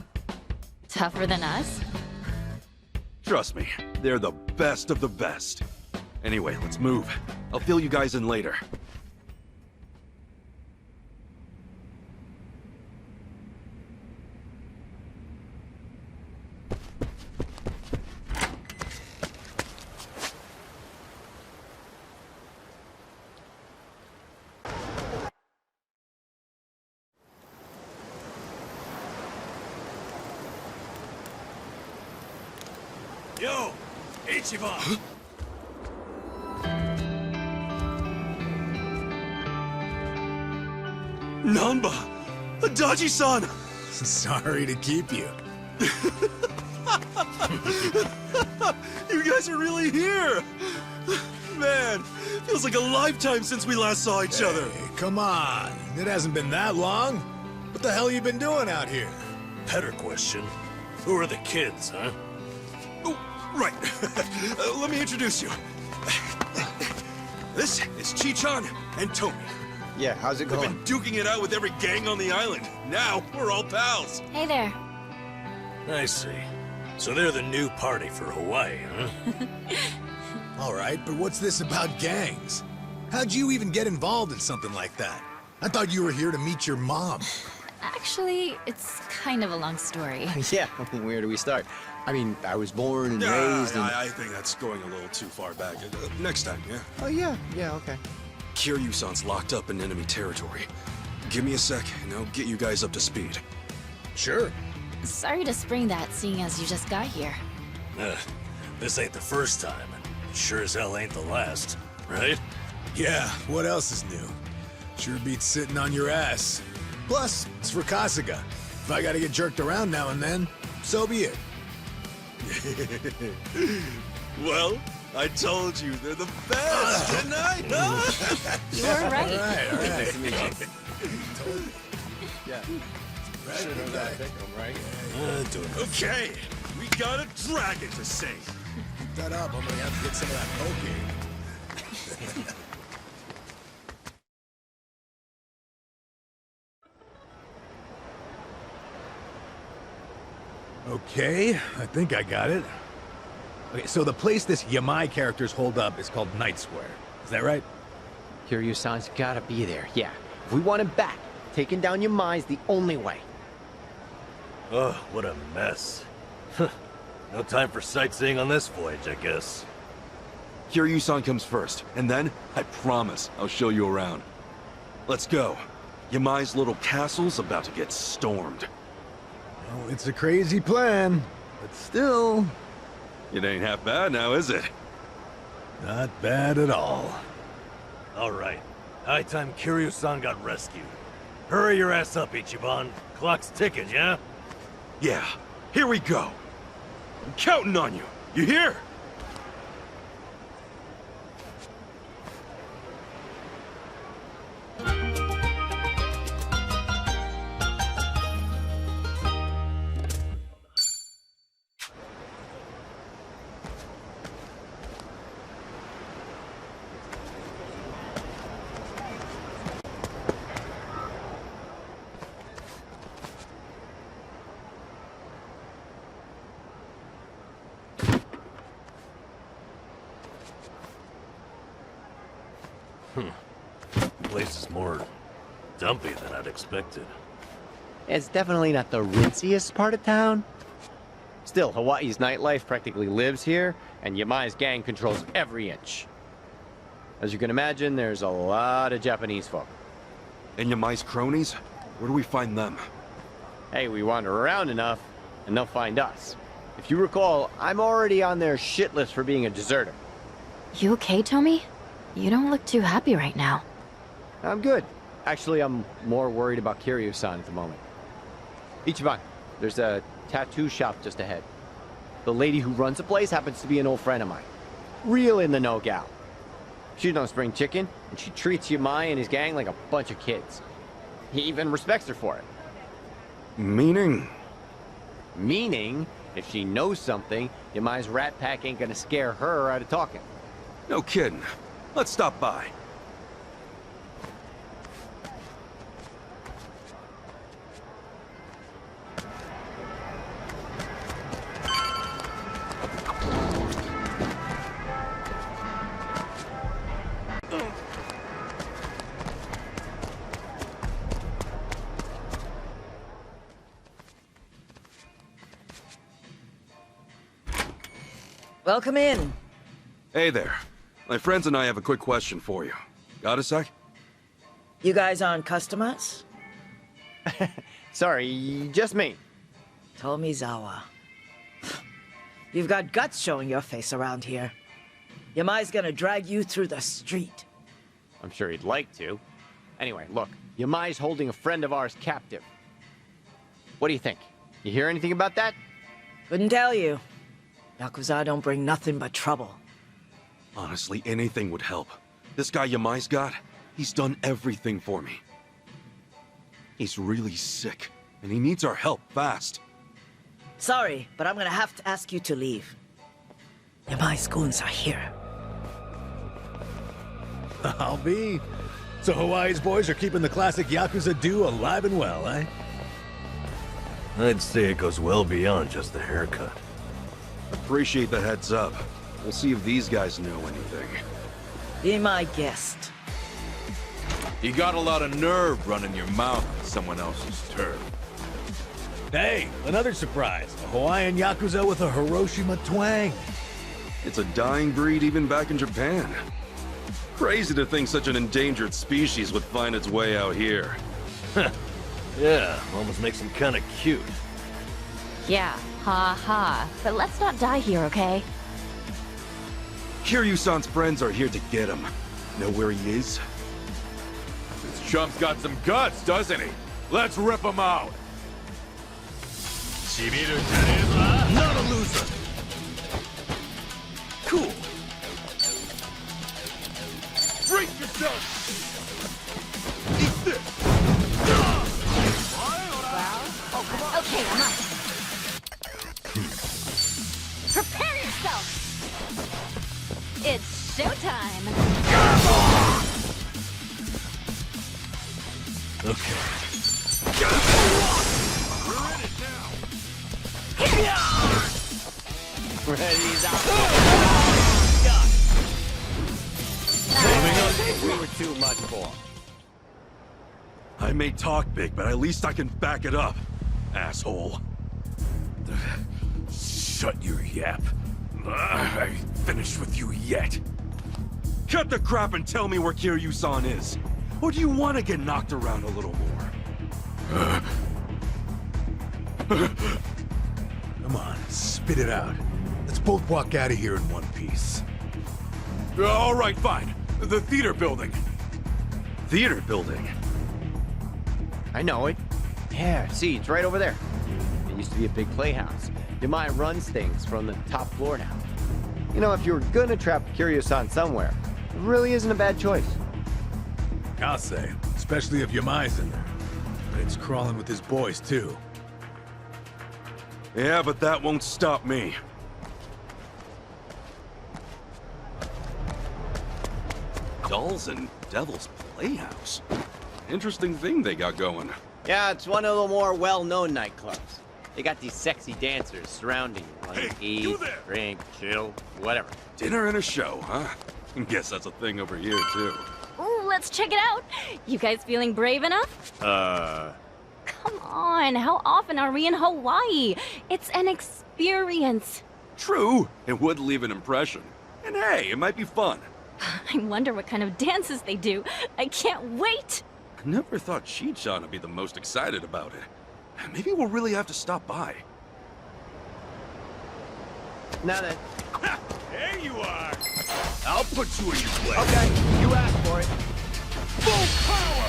[SPEAKER 20] Tougher than us?
[SPEAKER 6] Trust me, they're the best of the best. Anyway, let's move. I'll fill you guys in later.
[SPEAKER 3] Yo, Ichiban!
[SPEAKER 6] Nanba! Adachi-san!
[SPEAKER 12] Sorry to keep you.
[SPEAKER 6] You guys are really here! Man, feels like a lifetime since we last saw each other.
[SPEAKER 12] Come on, it hasn't been that long. What the hell you been doing out here?
[SPEAKER 3] Better question. Who are the kids, huh?
[SPEAKER 6] Oh, right. Let me introduce you. This is Chi-chan and Tomi.
[SPEAKER 23] Yeah, how's it
[SPEAKER 6] We've
[SPEAKER 23] going?
[SPEAKER 6] been duking it out with every gang on the island. Now, we're all pals.
[SPEAKER 20] Hey there.
[SPEAKER 3] I see. So they're the new party for Hawaii, huh?
[SPEAKER 12] All right, but what's this about gangs? How'd you even get involved in something like that? I thought you were here to meet your mom.
[SPEAKER 20] Actually, it's kind of a long story.
[SPEAKER 17] Yeah, where do we start? I mean, I was born and raised in...
[SPEAKER 6] I think that's going a little too far back. Next time, yeah?
[SPEAKER 17] Oh, yeah, okay.
[SPEAKER 6] Kiryu-san's locked up in enemy territory. Give me a sec, and I'll get you guys up to speed.
[SPEAKER 12] Sure.
[SPEAKER 20] Sorry to spring that, seeing as you just got here.
[SPEAKER 3] This ain't the first time, and sure as hell ain't the last, right?
[SPEAKER 12] Yeah, what else is new? Sure beats sitting on your ass. Plus, it's for Kasuga. If I gotta get jerked around now and then, so be it.
[SPEAKER 6] Well, I told you, they're the best, didn't I?
[SPEAKER 20] You were right.
[SPEAKER 12] All right.
[SPEAKER 17] Nice to meet you. Yeah.
[SPEAKER 12] Right.
[SPEAKER 6] Okay, we got a dragon to save.
[SPEAKER 12] Keep that up, I'm gonna have to get some of that poke. Okay, I think I got it. Okay, so the place this Yamai characters hold up is called Night Square. Is that right?
[SPEAKER 17] Kiryu-san's gotta be there, yeah. If we want him back, taking down Yamai's the only way.
[SPEAKER 3] Oh, what a mess. No time for sightseeing on this voyage, I guess.
[SPEAKER 6] Kiryu-san comes first, and then, I promise, I'll show you around. Let's go. Yamai's little castle's about to get stormed.
[SPEAKER 12] Well, it's a crazy plan, but still...
[SPEAKER 6] It ain't half bad now, is it?
[SPEAKER 12] Not bad at all.
[SPEAKER 3] All right. High time Kiryu-san got rescued. Hurry your ass up, Ichiban. Clock's ticking, yeah?
[SPEAKER 6] Yeah, here we go. I'm counting on you. You hear?
[SPEAKER 3] Place is more dumpy than I'd expected.
[SPEAKER 17] It's definitely not the rinsiest part of town. Still, Hawaii's nightlife practically lives here, and Yamai's gang controls every inch. As you can imagine, there's a lot of Japanese folk.
[SPEAKER 6] And Yamai's cronies? Where do we find them?
[SPEAKER 17] Hey, we wander around enough, and they'll find us. If you recall, I'm already on their shit list for being a deserter.
[SPEAKER 20] You okay, Tommy? You don't look too happy right now.
[SPEAKER 17] I'm good. Actually, I'm more worried about Kiryu-san at the moment. Ichiban, there's a tattoo shop just ahead. The lady who runs the place happens to be an old friend of mine. Real in the know gal. She's no spring chicken, and she treats Yamai and his gang like a bunch of kids. He even respects her for it.
[SPEAKER 6] Meaning?
[SPEAKER 17] Meaning, if she knows something, Yamai's rat pack ain't gonna scare her out of talking.
[SPEAKER 6] No kidding. Let's stop by.
[SPEAKER 8] Welcome in.
[SPEAKER 6] Hey there. My friends and I have a quick question for you. Got a sec?
[SPEAKER 8] You guys aren't customers?
[SPEAKER 17] Sorry, just me.
[SPEAKER 8] Tomizawa. You've got guts showing your face around here. Yamai's gonna drag you through the street.
[SPEAKER 17] I'm sure he'd like to. Anyway, look, Yamai's holding a friend of ours captive. What do you think? You hear anything about that?
[SPEAKER 8] Couldn't tell you. Yakuza don't bring nothing but trouble.
[SPEAKER 6] Honestly, anything would help. This guy Yamai's got, he's done everything for me. He's really sick, and he needs our help fast.
[SPEAKER 8] Sorry, but I'm gonna have to ask you to leave. Yamai's goons are here.
[SPEAKER 12] I'll be. So Hawaii's boys are keeping the classic Yakuza do alive and well, eh?
[SPEAKER 3] I'd say it goes well beyond just the haircut.
[SPEAKER 6] Appreciate the heads up. We'll see if these guys know anything.
[SPEAKER 8] Be my guest.
[SPEAKER 1] You got a lot of nerve running your mouth on someone else's turf.
[SPEAKER 12] Hey, another surprise. A Hawaiian Yakuza with a Hiroshima twang.
[SPEAKER 6] It's a dying breed even back in Japan. Crazy to think such an endangered species would find its way out here.
[SPEAKER 3] Yeah, almost makes him kinda cute.
[SPEAKER 20] Yeah, ha ha. But let's not die here, okay?
[SPEAKER 6] Kiryu-san's friends are here to get him. Know where he is?
[SPEAKER 1] This chump's got some guts, doesn't he? Let's rip him out!
[SPEAKER 3] Not a loser!
[SPEAKER 10] Cool. Brace yourself! Eat this!
[SPEAKER 21] Okay, I'm up. Prepare yourself! It's showtime!
[SPEAKER 3] Okay.
[SPEAKER 10] We're in it now!
[SPEAKER 17] Ready, we were too much for him.
[SPEAKER 6] I may talk big, but at least I can back it up, asshole.
[SPEAKER 3] Shut your yap. I ain't finished with you yet.
[SPEAKER 6] Cut the crap and tell me where Kiryu-san is. Or do you want to get knocked around a little more?
[SPEAKER 12] Come on, spit it out. Let's both walk out of here in one piece.
[SPEAKER 6] All right, fine. The theater building. Theater building?
[SPEAKER 17] I know it. Yeah, see, it's right over there. It used to be a big playhouse. Yamai runs things from the top floor now. You know, if you were gonna trap Kiryu-san somewhere, it really isn't a bad choice.
[SPEAKER 12] I'll say, especially if Yamai's in there. But it's crawling with his boys, too.
[SPEAKER 6] Yeah, but that won't stop me. Dolls and Devil's Playhouse. Interesting thing they got going.
[SPEAKER 17] Yeah, it's one of the more well-known nightclubs. They got these sexy dancers surrounding you. Like eat, drink, chill, whatever.
[SPEAKER 6] Dinner and a show, huh? Guess that's a thing over here, too.
[SPEAKER 21] Ooh,
[SPEAKER 20] Let's check it out. You guys feeling brave enough? Come on, how often are we in Hawaii? It's an experience.
[SPEAKER 6] True, it would leave an impression. And hey, it might be fun.
[SPEAKER 20] I wonder what kind of dances they do. I can't wait!
[SPEAKER 6] I never thought Chi-chan would be the most excited about it. Maybe we'll really have to stop by.
[SPEAKER 17] Now then.
[SPEAKER 10] There you are!
[SPEAKER 6] I'll put you in your place.
[SPEAKER 17] Okay, you asked for it.
[SPEAKER 10] Full power!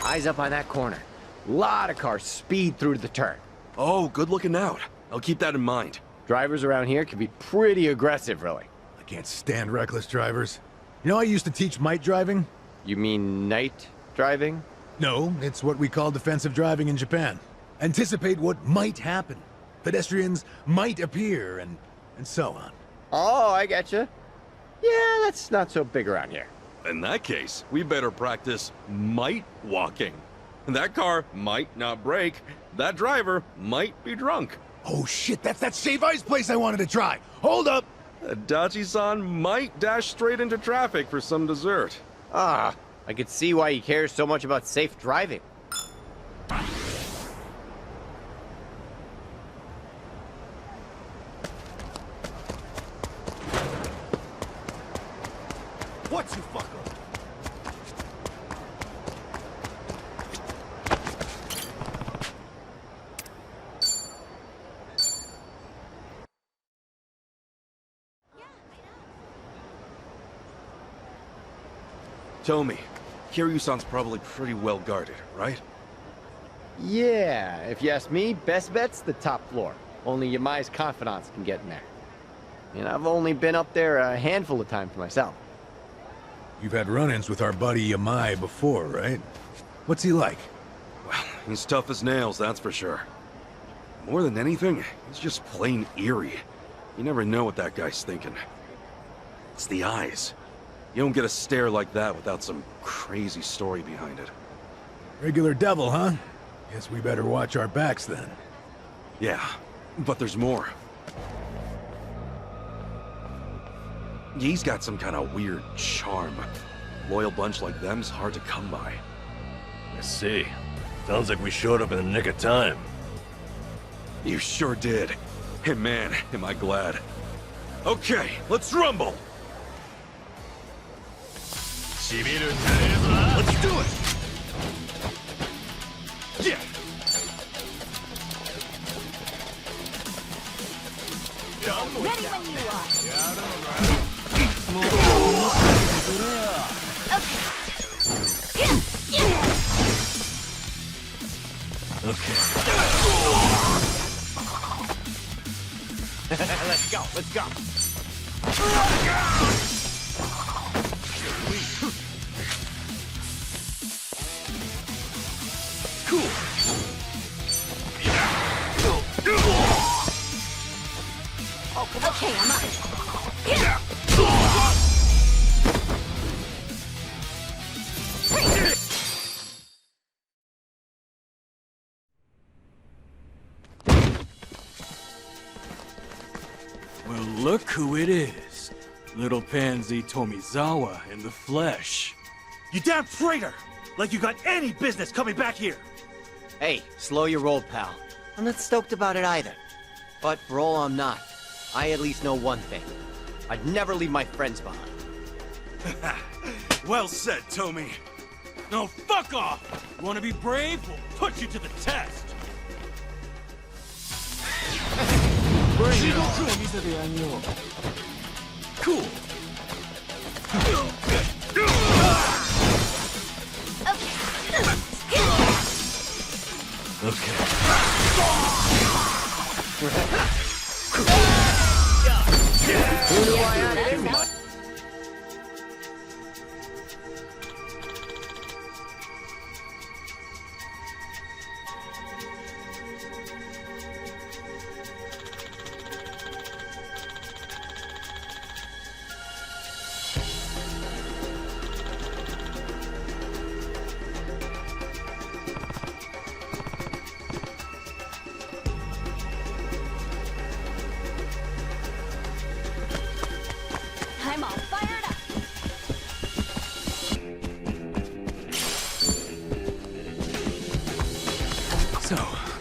[SPEAKER 17] Eyes up on that corner. Lot of cars speed through to the turn.
[SPEAKER 6] Oh, good looking out. I'll keep that in mind.
[SPEAKER 17] Drivers around here can be pretty aggressive, really.
[SPEAKER 12] I can't stand reckless drivers. You know, I used to teach might driving.
[SPEAKER 17] You mean night driving?
[SPEAKER 12] No, it's what we call defensive driving in Japan. Anticipate what might happen. Pedestrians might appear, and so on.
[SPEAKER 17] Oh, I getcha. Yeah, that's not so big around here.
[SPEAKER 6] In that case, we better practice might walking. That car might not brake. That driver might be drunk.
[SPEAKER 12] Oh shit, that's that Shave Ice place I wanted to try. Hold up!
[SPEAKER 6] Dachi-san might dash straight into traffic for some dessert.
[SPEAKER 17] Ah, I could see why he cares so much about safe driving.
[SPEAKER 12] What you fucker?
[SPEAKER 6] Tomi, Kiryu-san's probably pretty well guarded, right?
[SPEAKER 17] Yeah, if you ask me, best bet's the top floor. Only Yamai's confidants can get in there. And I've only been up there a handful of times myself.
[SPEAKER 12] You've had run-ins with our buddy Yamai before, right? What's he like?
[SPEAKER 6] Well, he's tough as nails, that's for sure. More than anything, he's just plain eerie. You never know what that guy's thinking. It's the eyes. You don't get a stare like that without some crazy story behind it.
[SPEAKER 12] Regular devil, huh? Guess we better watch our backs then.
[SPEAKER 6] Yeah, but there's more. He's got some kind of weird charm. Loyal bunch like them's hard to come by.
[SPEAKER 3] I see. Sounds like we showed up in the nick of time.
[SPEAKER 6] You sure did. And man, am I glad. Okay, let's rumble! Let's do it! Yeah!
[SPEAKER 21] Ready when you are.
[SPEAKER 3] Let's go, let's go.
[SPEAKER 6] Cool.
[SPEAKER 21] Okay, I'm up.
[SPEAKER 16] Well, look who it is. Little pansy Tomizawa in the flesh.
[SPEAKER 3] You damn traitor! Like you got any business coming back here!
[SPEAKER 17] Hey, slow your roll, pal. I'm not stoked about it either. But for all I'm not, I at least know one thing. I'd never leave my friends behind.
[SPEAKER 3] Well said, Tomi. No, fuck off! You wanna be brave? We'll put you to the test! Bring it on! Cool! Okay.
[SPEAKER 17] Who do I have in my...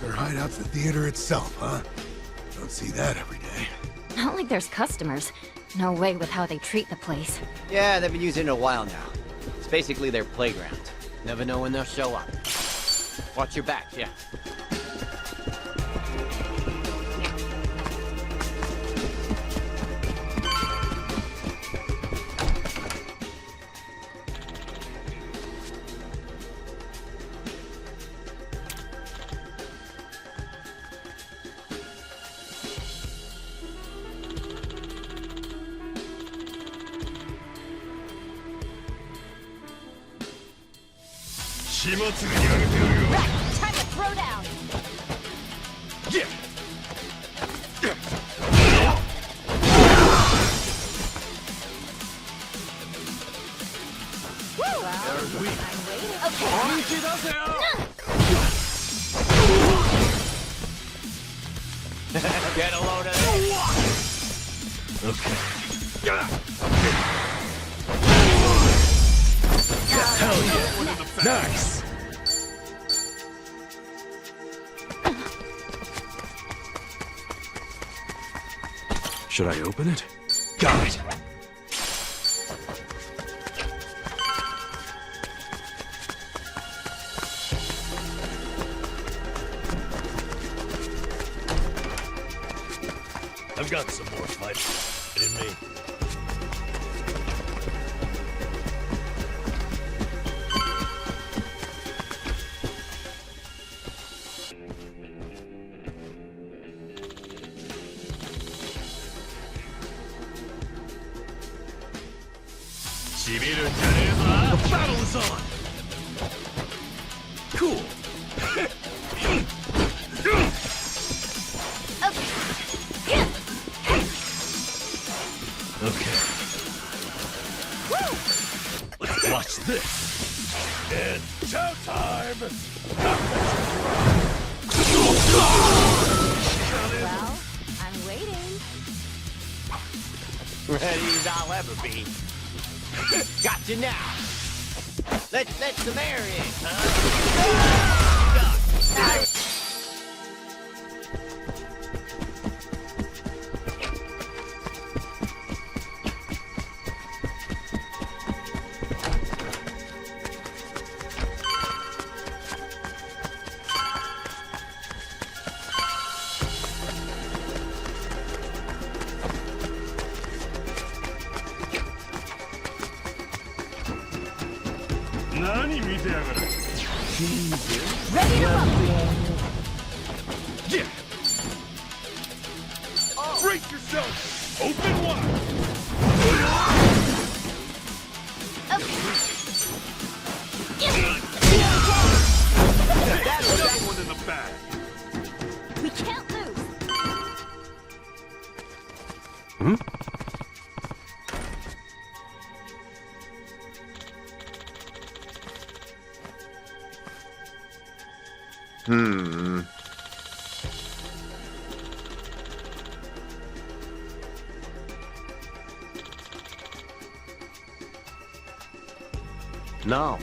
[SPEAKER 12] their hideout's the theater itself, huh? Don't see that every day.
[SPEAKER 20] Not like there's customers. No way with how they treat the place.
[SPEAKER 17] Yeah, they've been using it a while now. It's basically their playground. Never know when they'll show up. Watch your back, yeah.
[SPEAKER 21] Right, time to throw down.
[SPEAKER 10] Yeah.
[SPEAKER 17] Get a load of this.
[SPEAKER 10] Okay.
[SPEAKER 3] Hell yeah. Nice.
[SPEAKER 6] Should I open it?
[SPEAKER 3] Got it. I've got some more fight in me. The battle is on! Cool! Okay. Let's watch this! And showtime!
[SPEAKER 21] Well, I'm waiting.
[SPEAKER 17] Ready as I'll ever be. Got you now. Let's let some air in, huh?
[SPEAKER 21] Ready to rumble.
[SPEAKER 10] Yeah. Brace yourself. Open wide. That's that one in the bag.
[SPEAKER 21] We can't lose.
[SPEAKER 6] Hmm?
[SPEAKER 17] No.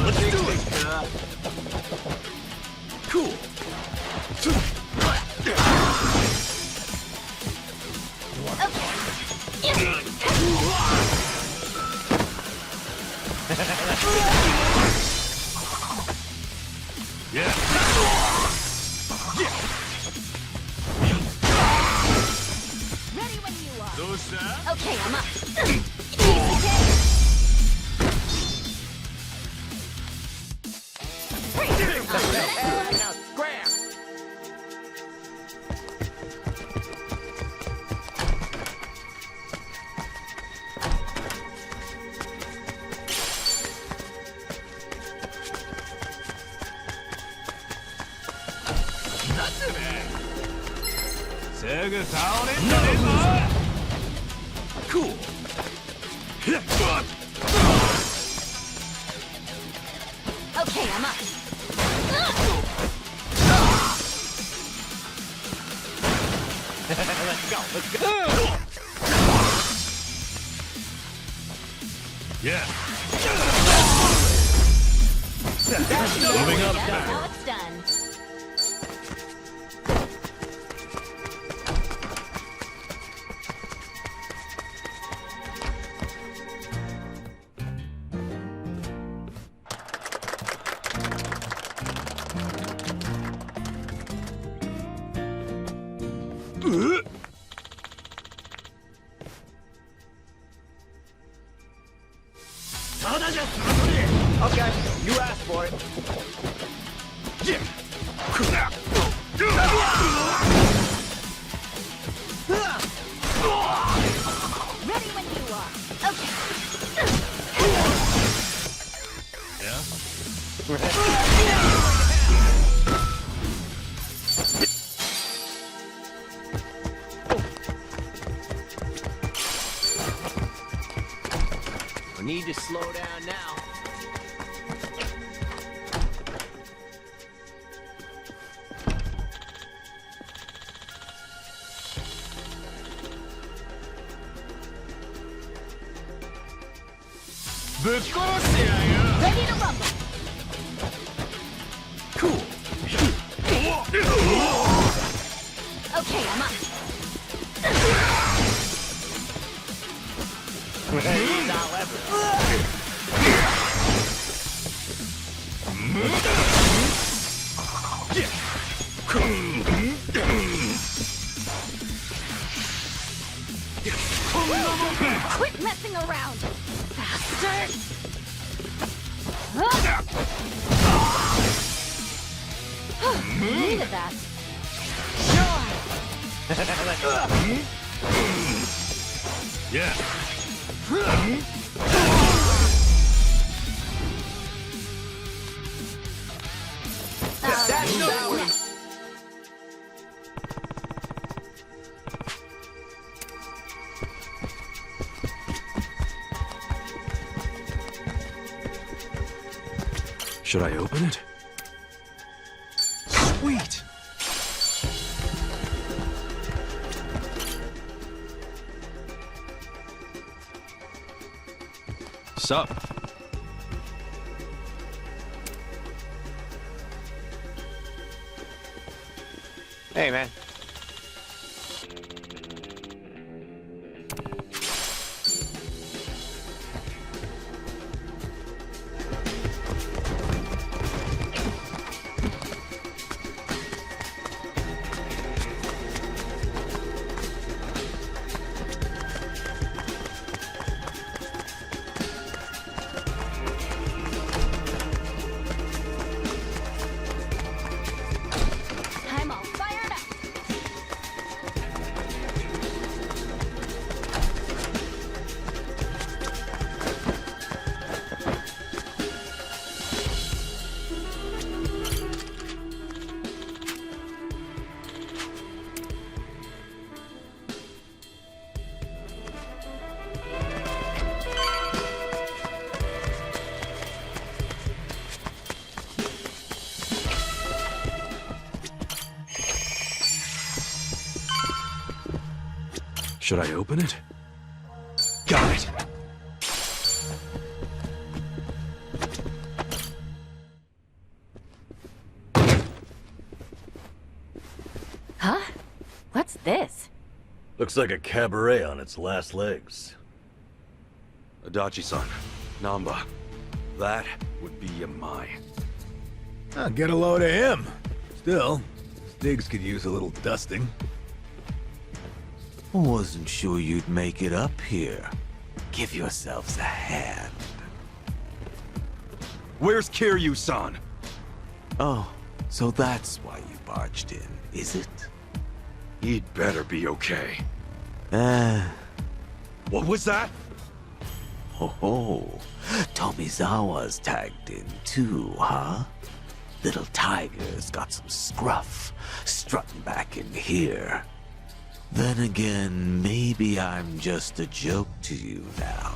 [SPEAKER 3] Let's do it! Cool! Yeah!
[SPEAKER 21] Ready when you are.
[SPEAKER 10] Dosa?
[SPEAKER 21] Okay, I'm up.
[SPEAKER 17] Now scram!
[SPEAKER 3] Cool.
[SPEAKER 21] Okay, I'm up.
[SPEAKER 3] Let's go. Yeah.
[SPEAKER 21] Moving up. Now it's done.
[SPEAKER 23] Okay, you asked for it.
[SPEAKER 21] Ready when you are. Okay.
[SPEAKER 17] We need to slow down now.
[SPEAKER 21] Ready to rumble.
[SPEAKER 3] Cool.
[SPEAKER 21] Okay, I'm up. Quit messing around, bastard! Needed that.
[SPEAKER 3] Yeah.
[SPEAKER 6] Should I open it?
[SPEAKER 3] Sweet.
[SPEAKER 6] Sup?
[SPEAKER 17] Hey, man.
[SPEAKER 21] I'm all fired up.
[SPEAKER 6] Should I open it? Got it!
[SPEAKER 20] Huh? What's this?
[SPEAKER 2] Looks like a cabaret on its last legs.
[SPEAKER 6] Adachi-san, Namba, that would be a my.
[SPEAKER 12] I'll get a load of him. Still, Stiggs could use a little dusting.
[SPEAKER 1] Wasn't sure you'd make it up here. Give yourselves a hand.
[SPEAKER 6] Where's Kiryu-san?
[SPEAKER 1] Oh, so that's why you barged in, is it?
[SPEAKER 6] He'd better be okay.
[SPEAKER 1] What
[SPEAKER 6] was that?
[SPEAKER 1] Ho, Tomizawa's tagged in too, huh? Little tiger's got some scruff, strutting back in here.
[SPEAKER 15] Then again, maybe I'm just a joke to you now.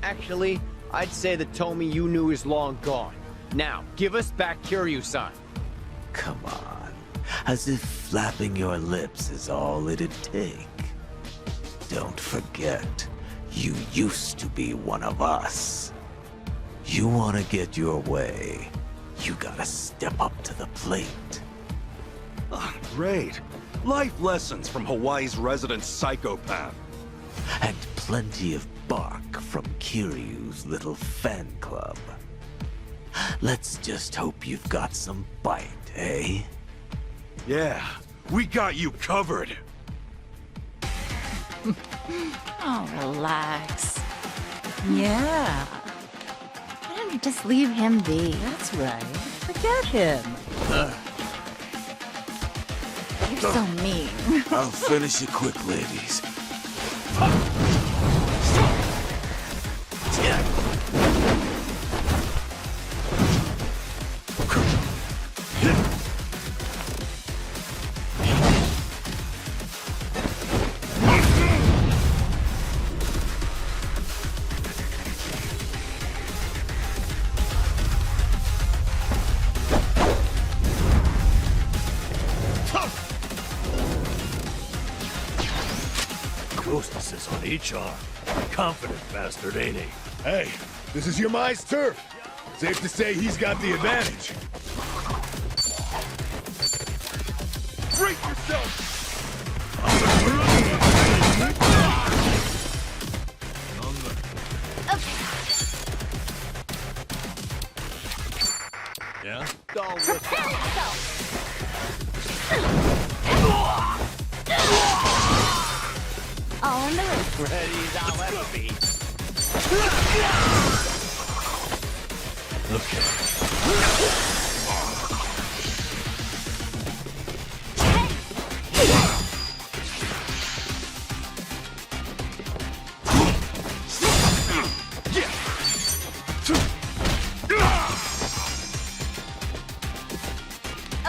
[SPEAKER 23] Actually, I'd say the Tomy you knew is long gone. Now, give us back Kiryu-san.
[SPEAKER 15] Come on, as if flapping your lips is all it'd take. Don't forget, you used to be one of us. You want to get your way, you gotta step up to the plate.
[SPEAKER 6] Great. Life lessons from Hawaii's resident psychopath.
[SPEAKER 15] And plenty of bark from Kiryu's little fan club. Let's just hope you've got some bite, eh?
[SPEAKER 6] Yeah, we got you covered.
[SPEAKER 20] Oh, relax. Yeah. Why don't you just leave him be?
[SPEAKER 8] That's right. Forget him.
[SPEAKER 20] You're so mean.
[SPEAKER 15] I'll finish it quick, ladies.
[SPEAKER 3] Closeness on each arm. Confident bastard, ain't he?
[SPEAKER 12] Hey, this is Yamai's turf. Safe to say he's got the advantage.
[SPEAKER 10] Break yourself!
[SPEAKER 3] Yeah?
[SPEAKER 23] Go with
[SPEAKER 20] All in the race.
[SPEAKER 23] Ready as I'll ever be.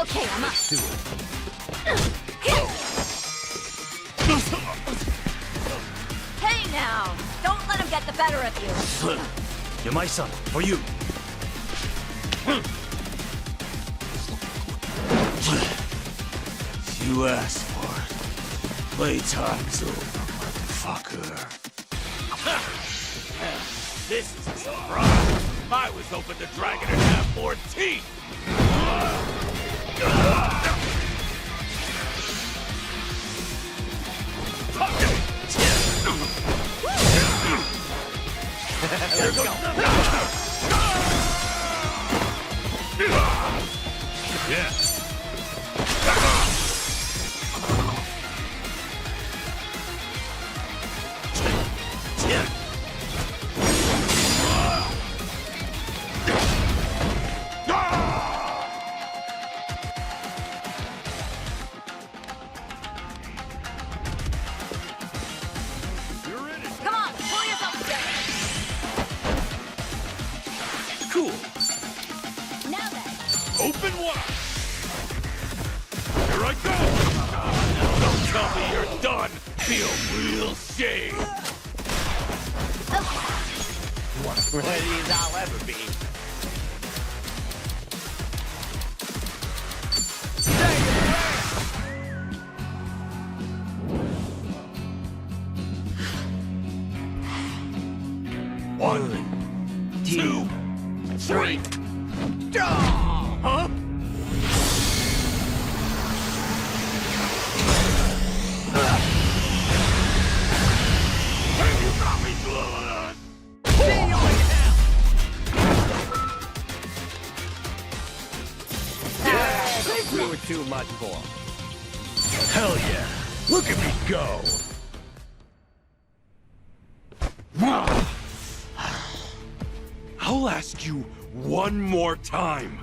[SPEAKER 20] Okay, I'm up.
[SPEAKER 3] Do it.
[SPEAKER 20] Hey now! Don't let him get the better of you.
[SPEAKER 3] You're my son. For you.
[SPEAKER 15] You asked for it. Playtime's over, motherfucker.
[SPEAKER 3] This is a surprise. I was hoping the dragon would have more teeth.
[SPEAKER 23] There we go.
[SPEAKER 3] Yeah.
[SPEAKER 20] Come on, pull yourself together.
[SPEAKER 10] Cool.
[SPEAKER 20] Now then.
[SPEAKER 10] Open wide. Here I go.
[SPEAKER 3] Don't tell me you're done. Feel real shame.
[SPEAKER 23] Ready as I'll ever be.
[SPEAKER 3] One, two, three. Huh?
[SPEAKER 10] You got me good.
[SPEAKER 23] We were too much for him.
[SPEAKER 3] Hell yeah. Look at me go.
[SPEAKER 6] I'll ask you one more time.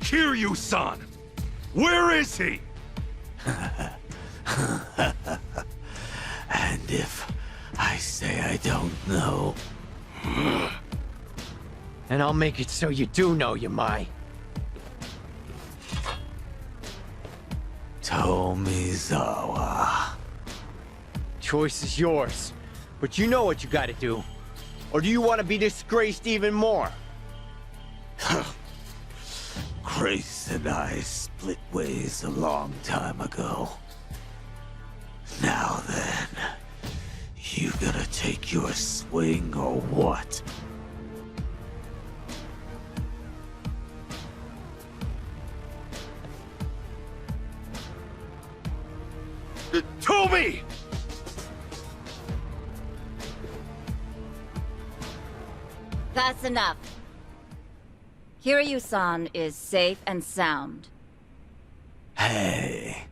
[SPEAKER 6] Kiryu-san! Where is he?
[SPEAKER 15] And if I say I don't know...
[SPEAKER 23] And I'll make it so you do know, Yamai.
[SPEAKER 15] Tell
[SPEAKER 23] Tomizawa. Choice is yours, but you know what you gotta do. Or do you want to be disgraced even more?
[SPEAKER 15] Grace and I split ways a long time ago. Now then, you gonna take your swing or what?
[SPEAKER 22] Toby!
[SPEAKER 11] That's enough. Kiryu-san is safe and sound.
[SPEAKER 15] Hey.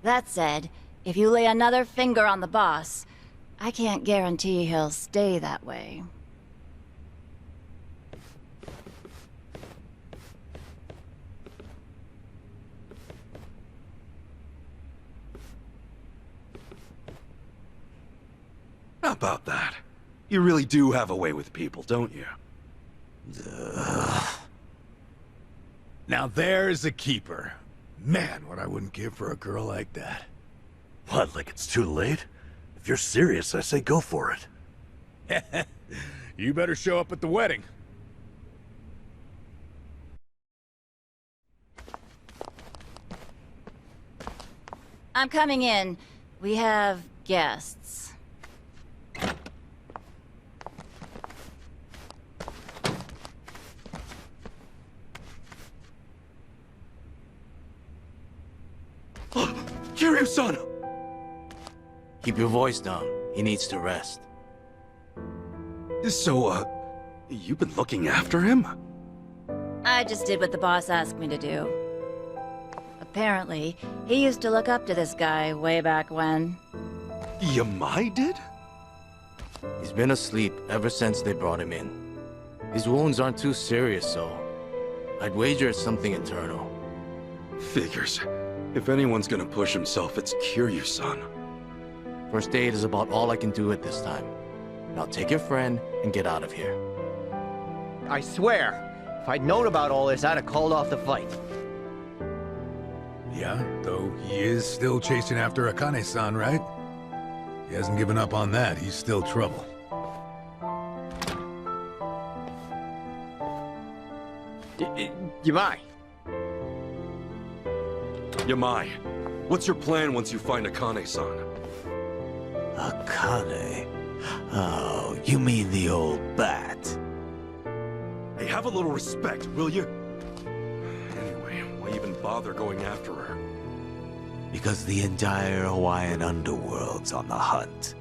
[SPEAKER 11] That said, if you lay another finger on the boss, I can't guarantee he'll stay that way.
[SPEAKER 6] How about that? You really do have a way with people, don't you?
[SPEAKER 12] Now there's a keeper. Man, what I wouldn't give for a girl like that.
[SPEAKER 2] What, like it's too late? If you're serious, I say go for it.
[SPEAKER 12] You better show up at the wedding.
[SPEAKER 11] I'm coming in. We have guests.
[SPEAKER 6] Kiryu-san!
[SPEAKER 4] Keep your voice down. He needs to rest.
[SPEAKER 6] So, you've been looking after him?
[SPEAKER 11] I just did what the boss asked me to do. Apparently, he used to look up to this guy way back when.
[SPEAKER 6] Yamai did?
[SPEAKER 4] He's been asleep ever since they brought him in. His wounds aren't too serious, so I'd wager it's something internal.
[SPEAKER 6] Figures. If anyone's gonna push himself, it's Kiryu-san.
[SPEAKER 4] First aid is about all I can do at this time. Now take your friend and get out of here.
[SPEAKER 23] I swear, if I'd known about all this, I'd have called off the fight.
[SPEAKER 12] Yeah, though he is still chasing after Akane-san, right? He hasn't given up on that. He's still trouble.
[SPEAKER 23] Yamai.
[SPEAKER 6] Yamai, what's your plan once you find Akane-san?
[SPEAKER 15] Akane? Oh, you mean the old bat?
[SPEAKER 6] Hey, have a little respect, will you? Anyway, why even bother going after her?
[SPEAKER 15] Because the entire Hawaiian underworld's on the hunt.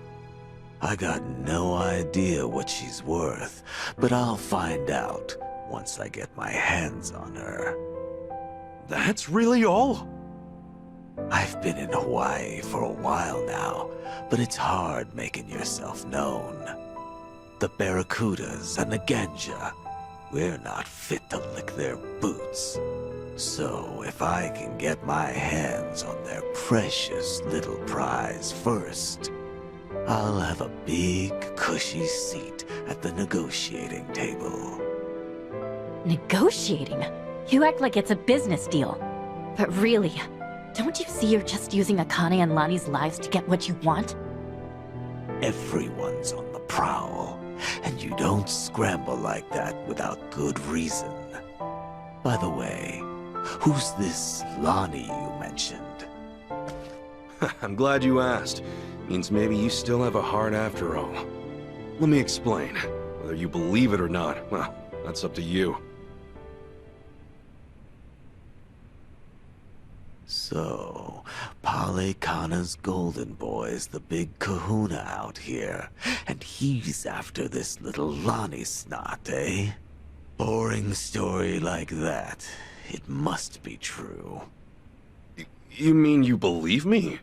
[SPEAKER 15] I got no idea what she's worth, but I'll find out once I get my hands on her.
[SPEAKER 6] That's really all?
[SPEAKER 15] I've been in Hawaii for a while now, but it's hard making yourself known. The Barracudas and the Ganja, we're not fit to lick their boots. So if I can get my hands on their precious little prize first, I'll have a big, cushy seat at the negotiating table.
[SPEAKER 20] Negotiating? You act like it's a business deal. But really, don't you see you're just using Akane and Lonnie's lives to get what you want?
[SPEAKER 15] Everyone's on the prowl, and you don't scramble like that without good reason. By the way, who's this Lonnie you mentioned?
[SPEAKER 6] I'm glad you asked. Means maybe you still have a heart after all. Let me explain. Whether you believe it or not, well, that's up to you.
[SPEAKER 15] So, Pale Kana's golden boy's the big kahuna out here, and he's after this little Lonnie snot, eh? Boring story like that. It must be true.
[SPEAKER 6] You mean you believe me?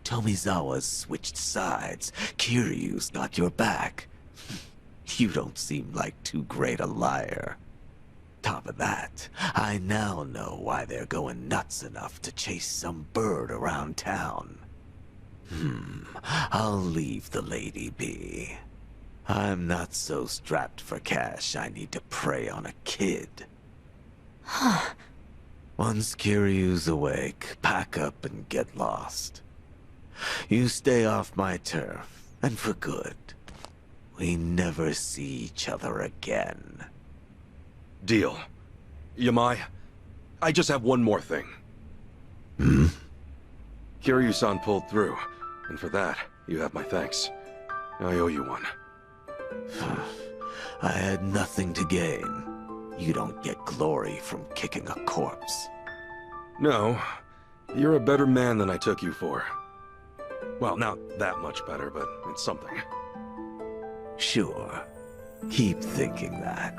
[SPEAKER 15] Tomizawa's switched sides. Kiryu's got your back. You don't seem like too great a liar. Top of that, I now know why they're going nuts enough to chase some bird around town. I'll leave the lady be. I'm not so strapped for cash I need to prey on a kid. Once Kiryu's awake, pack up and get lost. You stay off my turf, and for good. We never see each other again.
[SPEAKER 6] Deal. Yamai, I just have one more thing.
[SPEAKER 13] Hmm?
[SPEAKER 6] Kiryu-san pulled through, and for that, you have my thanks. I owe you one.
[SPEAKER 15] I had nothing to gain. You don't get glory from kicking a corpse.
[SPEAKER 6] No, you're a better man than I took you for. Well, not that much better, but it's something.
[SPEAKER 15] Sure. Keep thinking that.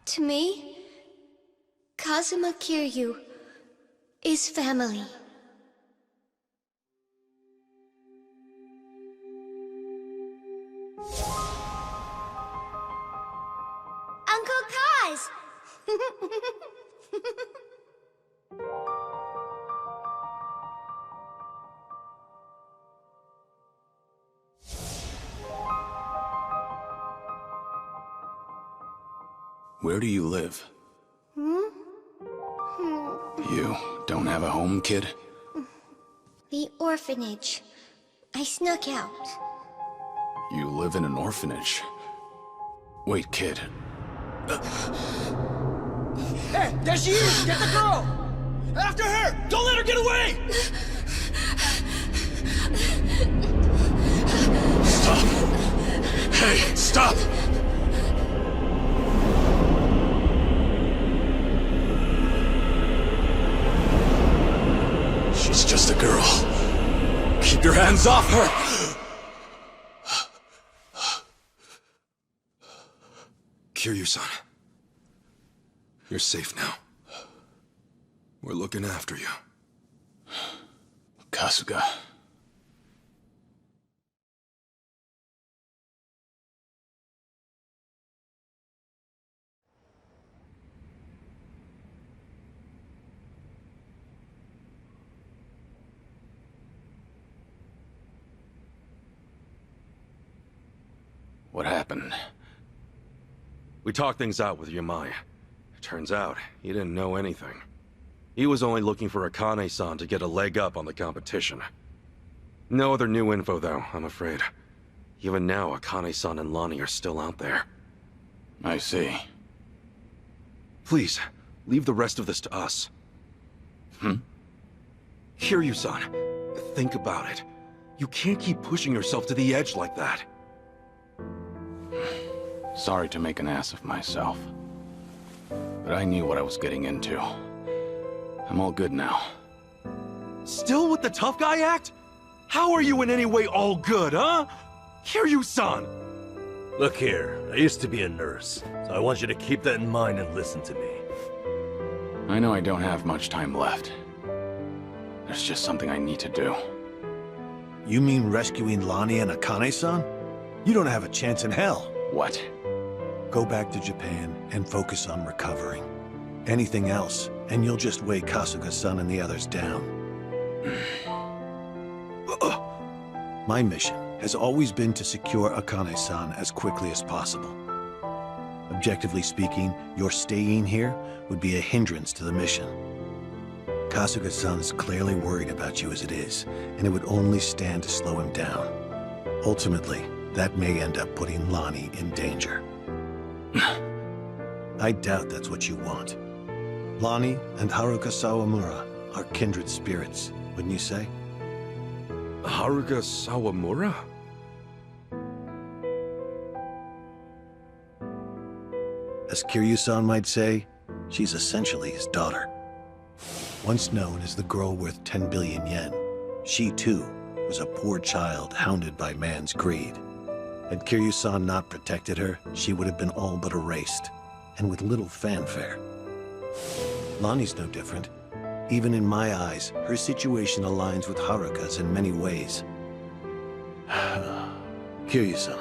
[SPEAKER 14] To me, Kazuma Kiryu is family. Uncle Kaz!
[SPEAKER 7] Where do you live? You don't have a home, kid?
[SPEAKER 14] The orphanage. I snuck out.
[SPEAKER 7] You live in an orphanage. Wait, kid.
[SPEAKER 18] Hey, there she is! Get the girl! After her! Don't let her get away!
[SPEAKER 6] Stop! Hey, stop!
[SPEAKER 5] She's just a girl. Keep your hands off her! Kiryu-san. You're safe now. We're looking after you.
[SPEAKER 7] Kasuga. What happened?
[SPEAKER 6] We talked things out with Yamai. Turns out, he didn't know anything. He was only looking for Akane-san to get a leg up on the competition. No other new info, though, I'm afraid. Even now, Akane-san and Lonnie are still out there.
[SPEAKER 7] I see.
[SPEAKER 6] Please, leave the rest of this to us. Kiryu-san, think about it. You can't keep pushing yourself to the edge like that.
[SPEAKER 7] Sorry to make an ass of myself. But I knew what I was getting into. I'm all good now.
[SPEAKER 6] Still with the tough guy act? How are you in any way all good, huh? Kiryu-san!
[SPEAKER 2] Look here, I used to be a nurse, so I want you to keep that in mind and listen to me.
[SPEAKER 7] I know I don't have much time left. There's just something I need to do.
[SPEAKER 13] You mean rescuing Lonnie and Akane-san? You don't have a chance in hell.
[SPEAKER 7] What?
[SPEAKER 13] Go back to Japan and focus on recovering. Anything else, and you'll just weigh Kasuga-san and the others down. My mission has always been to secure Akane-san as quickly as possible. Objectively speaking, your staying here would be a hindrance to the mission. Kasuga-san's clearly worried about you as it is, and it would only stand to slow him down. Ultimately, that may end up putting Lonnie in danger. I doubt that's what you want. Lonnie and Haruka Sawamura are kindred spirits, wouldn't you say?
[SPEAKER 6] Haruka Sawamura?
[SPEAKER 13] As Kiryu-san might say, she's essentially his daughter. Once known as the girl worth 10 billion yen, she too was a poor child hounded by man's greed. Had Kiryu-san not protected her, she would have been all but erased, and with little fanfare. Lonnie's no different. Even in my eyes, her situation aligns with Haruka's in many ways. Kiryu-san,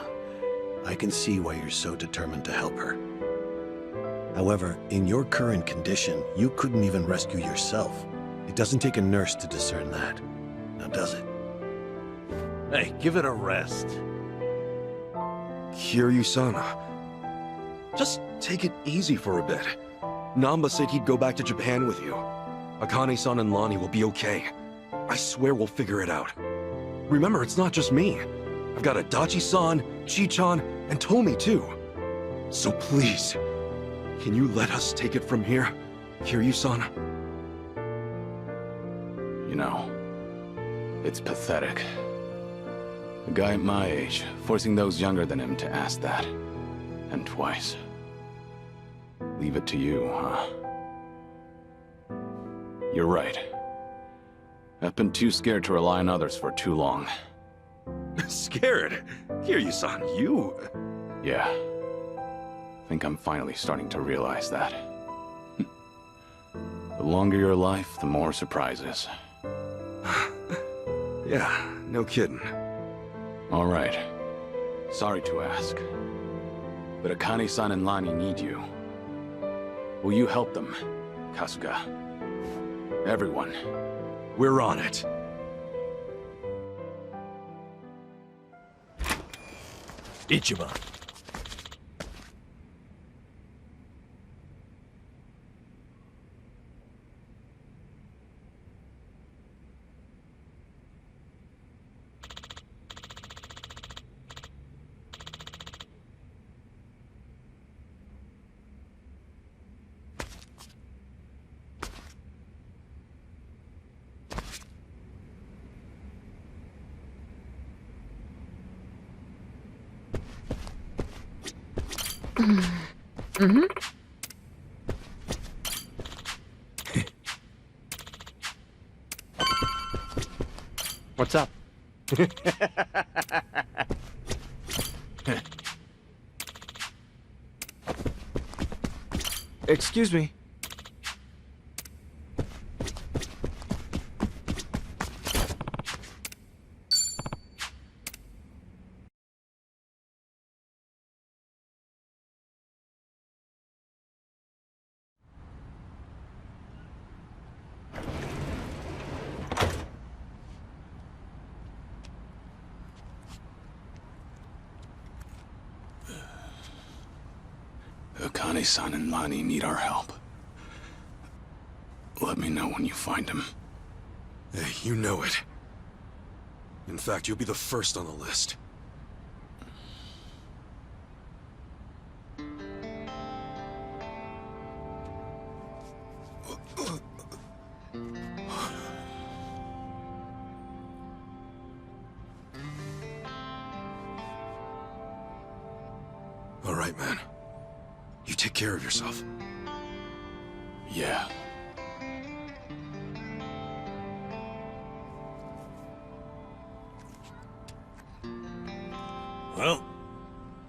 [SPEAKER 13] I can see why you're so determined to help her. However, in your current condition, you couldn't even rescue yourself. It doesn't take a nurse to discern that. Now, does it?
[SPEAKER 3] Hey, give it a rest.
[SPEAKER 6] Kiryu-san, just take it easy for a bit. Namba said he'd go back to Japan with you. Akane-san and Lonnie will be okay. I swear we'll figure it out. Remember, it's not just me. I've got Adachi-san, Chi-chan, and Tomi too. So please, can you let us take it from here, Kiryu-san?
[SPEAKER 7] You know, it's pathetic. A guy at my age, forcing those younger than him to ask that. And twice. Leave it to you, huh? You're right. I've been too scared to rely on others for too long.
[SPEAKER 6] Scared? Kiryu-san, you...
[SPEAKER 7] Yeah. I think I'm finally starting to realize that. The longer your life, the more surprises.
[SPEAKER 6] Yeah, no kidding.
[SPEAKER 7] All right. Sorry to ask. But Akane-san and Lonnie need you. Will you help them, Kasuga? Everyone.
[SPEAKER 6] We're on it.
[SPEAKER 3] Ichiban.
[SPEAKER 20] Mm-hmm.
[SPEAKER 23] What's up?
[SPEAKER 9] Excuse me.
[SPEAKER 7] Akane-san and Lonnie need our help. Let me know when you find him.
[SPEAKER 6] Hey, you know it. In fact, you'll be the first on the list. All right, man. You take care of yourself.
[SPEAKER 7] Yeah.
[SPEAKER 10] Well,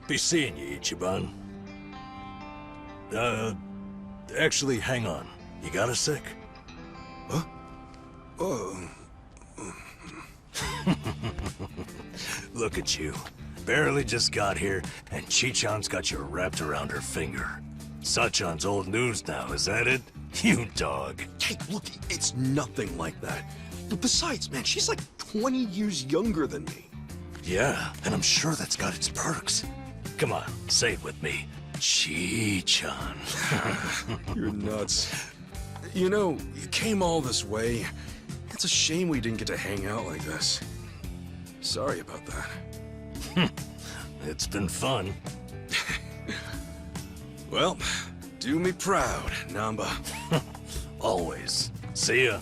[SPEAKER 10] be seeing you, Ichiban. Actually, hang on. You got a sec?
[SPEAKER 6] Huh? Oh.
[SPEAKER 10] Look at you. Barely just got here, and Chi-chan's got you wrapped around her finger. Sachan's old news now, is that it? You dog.
[SPEAKER 6] Hey, look, it's nothing like that. Besides, man, she's like 20 years younger than me.
[SPEAKER 10] Yeah, and I'm sure that's got its perks. Come on, say it with me. Chi-chan.
[SPEAKER 6] You're nuts. You know, you came all this way. It's a shame we didn't get to hang out like this. Sorry about that.
[SPEAKER 10] It's been fun.
[SPEAKER 6] Well, do me proud, Namba.
[SPEAKER 10] Always. See ya.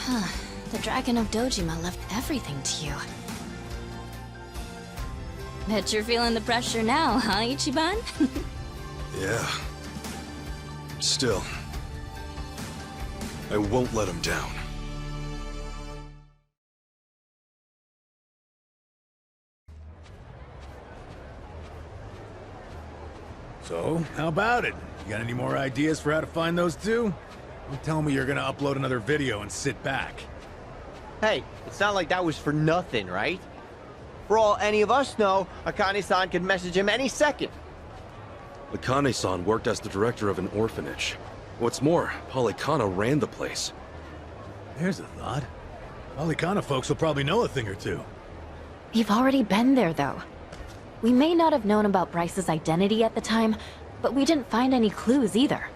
[SPEAKER 20] Huh. The Dragon of Dojima left everything to you. Bet you're feeling the pressure now, huh, Ichiban?
[SPEAKER 6] Yeah. Still, I won't let him down.
[SPEAKER 12] So, how about it? You got any more ideas for how to find those two? Don't tell me you're gonna upload another video and sit back.
[SPEAKER 23] Hey, it's not like that was for nothing, right? For all any of us know, Akane-san could message him any second.
[SPEAKER 6] Akane-san worked as the director of an orphanage. What's more, Polycana ran the place.
[SPEAKER 12] There's a thought. Polycana folks will probably know a thing or two.
[SPEAKER 20] We've already been there, though. We may not have known about Bryce's identity at the time, but we didn't find any clues either.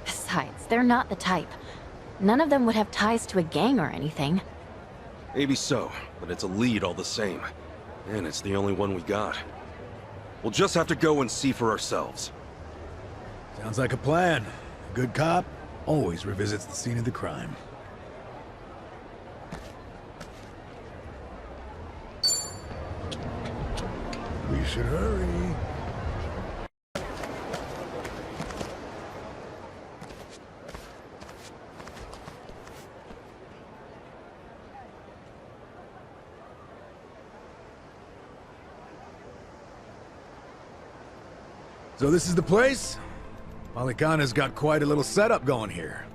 [SPEAKER 20] Besides, they're not the type. None of them would have ties to a gang or anything.
[SPEAKER 6] Maybe so, but it's a lead all the same. And it's the only one we got. We'll just have to go and see for ourselves.
[SPEAKER 12] Sounds like a plan. A good cop always revisits the scene of the crime. We should hurry. So this is the place? Polycana's got quite a little setup going here.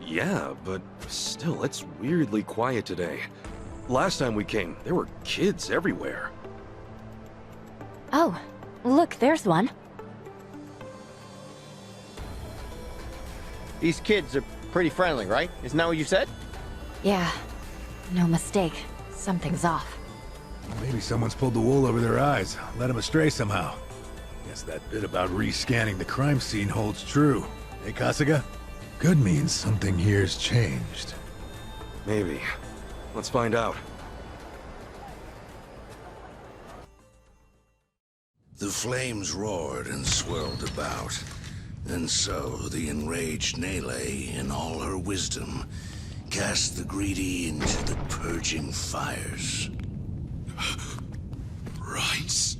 [SPEAKER 6] Yeah, but still, it's weirdly quiet today. Last time we came, there were kids everywhere.
[SPEAKER 20] Oh, look, there's one.
[SPEAKER 23] These kids are pretty friendly, right? Isn't that what you said?
[SPEAKER 20] Yeah, no mistake. Something's off.
[SPEAKER 12] Maybe someone's pulled the wool over their eyes, led them astray somehow. Guess that bit about rescanning the crime scene holds true. Hey, Kasuga? Could mean something here's changed.
[SPEAKER 6] Maybe. Let's find out.
[SPEAKER 9] The flames roared and swirled about. And so the enraged Natalie, in all her wisdom, cast the greedy into the purging fires.
[SPEAKER 18] Right.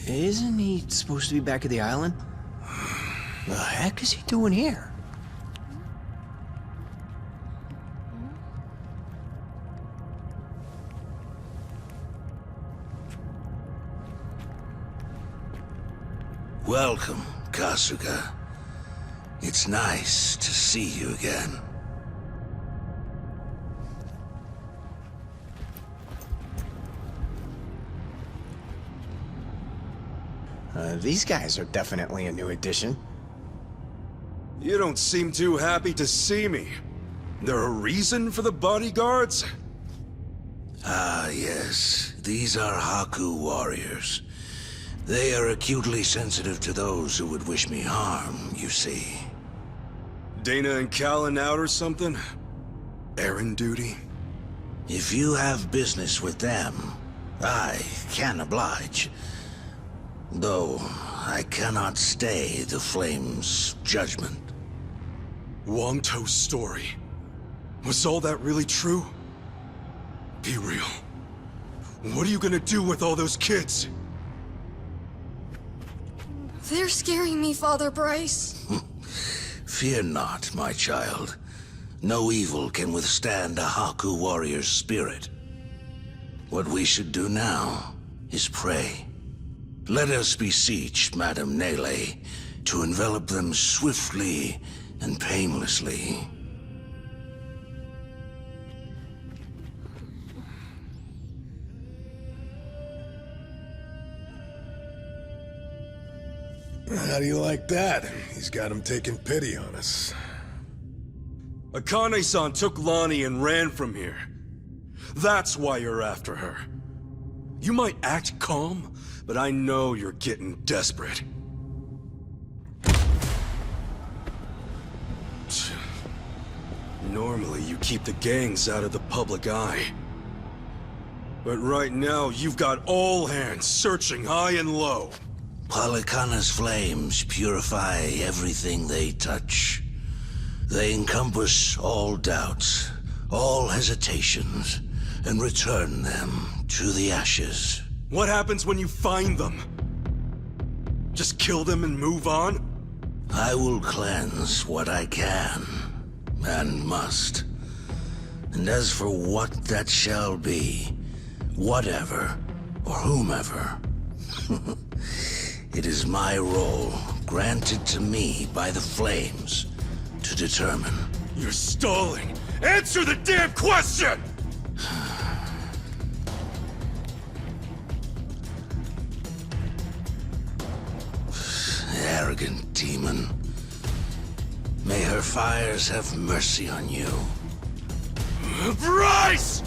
[SPEAKER 17] Isn't he supposed to be back at the island? The heck is he doing here?
[SPEAKER 9] Welcome, Kasuga. It's nice to see you again.
[SPEAKER 17] These guys are definitely a new addition.
[SPEAKER 5] You don't seem too happy to see me. There a reason for the bodyguards?
[SPEAKER 9] Ah, yes. These are Haku warriors. They are acutely sensitive to those who would wish me harm, you see.
[SPEAKER 5] Dana and Callan out or something? Errand duty?
[SPEAKER 9] If you have business with them, I can oblige. Though, I cannot stay the Flame's judgment.
[SPEAKER 5] Wangto's story. Was all that really true? Be real. What are you gonna do with all those kids?
[SPEAKER 14] They're scaring me, Father Bryce.
[SPEAKER 9] Fear not, my child. No evil can withstand a Haku warrior's spirit. What we should do now is pray. Let us beseech Madame Natalie to envelop them swiftly and painlessly.
[SPEAKER 12] How do you like that? He's got him taking pity on us.
[SPEAKER 5] Akane-san took Lonnie and ran from here. That's why you're after her. You might act calm, but I know you're getting desperate. Normally, you keep the gangs out of the public eye. But right now, you've got all hands searching high and low.
[SPEAKER 9] Polycana's flames purify everything they touch. They encompass all doubts, all hesitations, and return them to the ashes.
[SPEAKER 5] What happens when you find them? Just kill them and move on?
[SPEAKER 9] I will cleanse what I can, and must. And as for what that shall be, whatever, or whomever, It is my role, granted to me by the Flames, to determine.
[SPEAKER 10] You're stalling! Answer the damn question!
[SPEAKER 9] Arrogant demon. May her fires have mercy on you.
[SPEAKER 10] Bryce!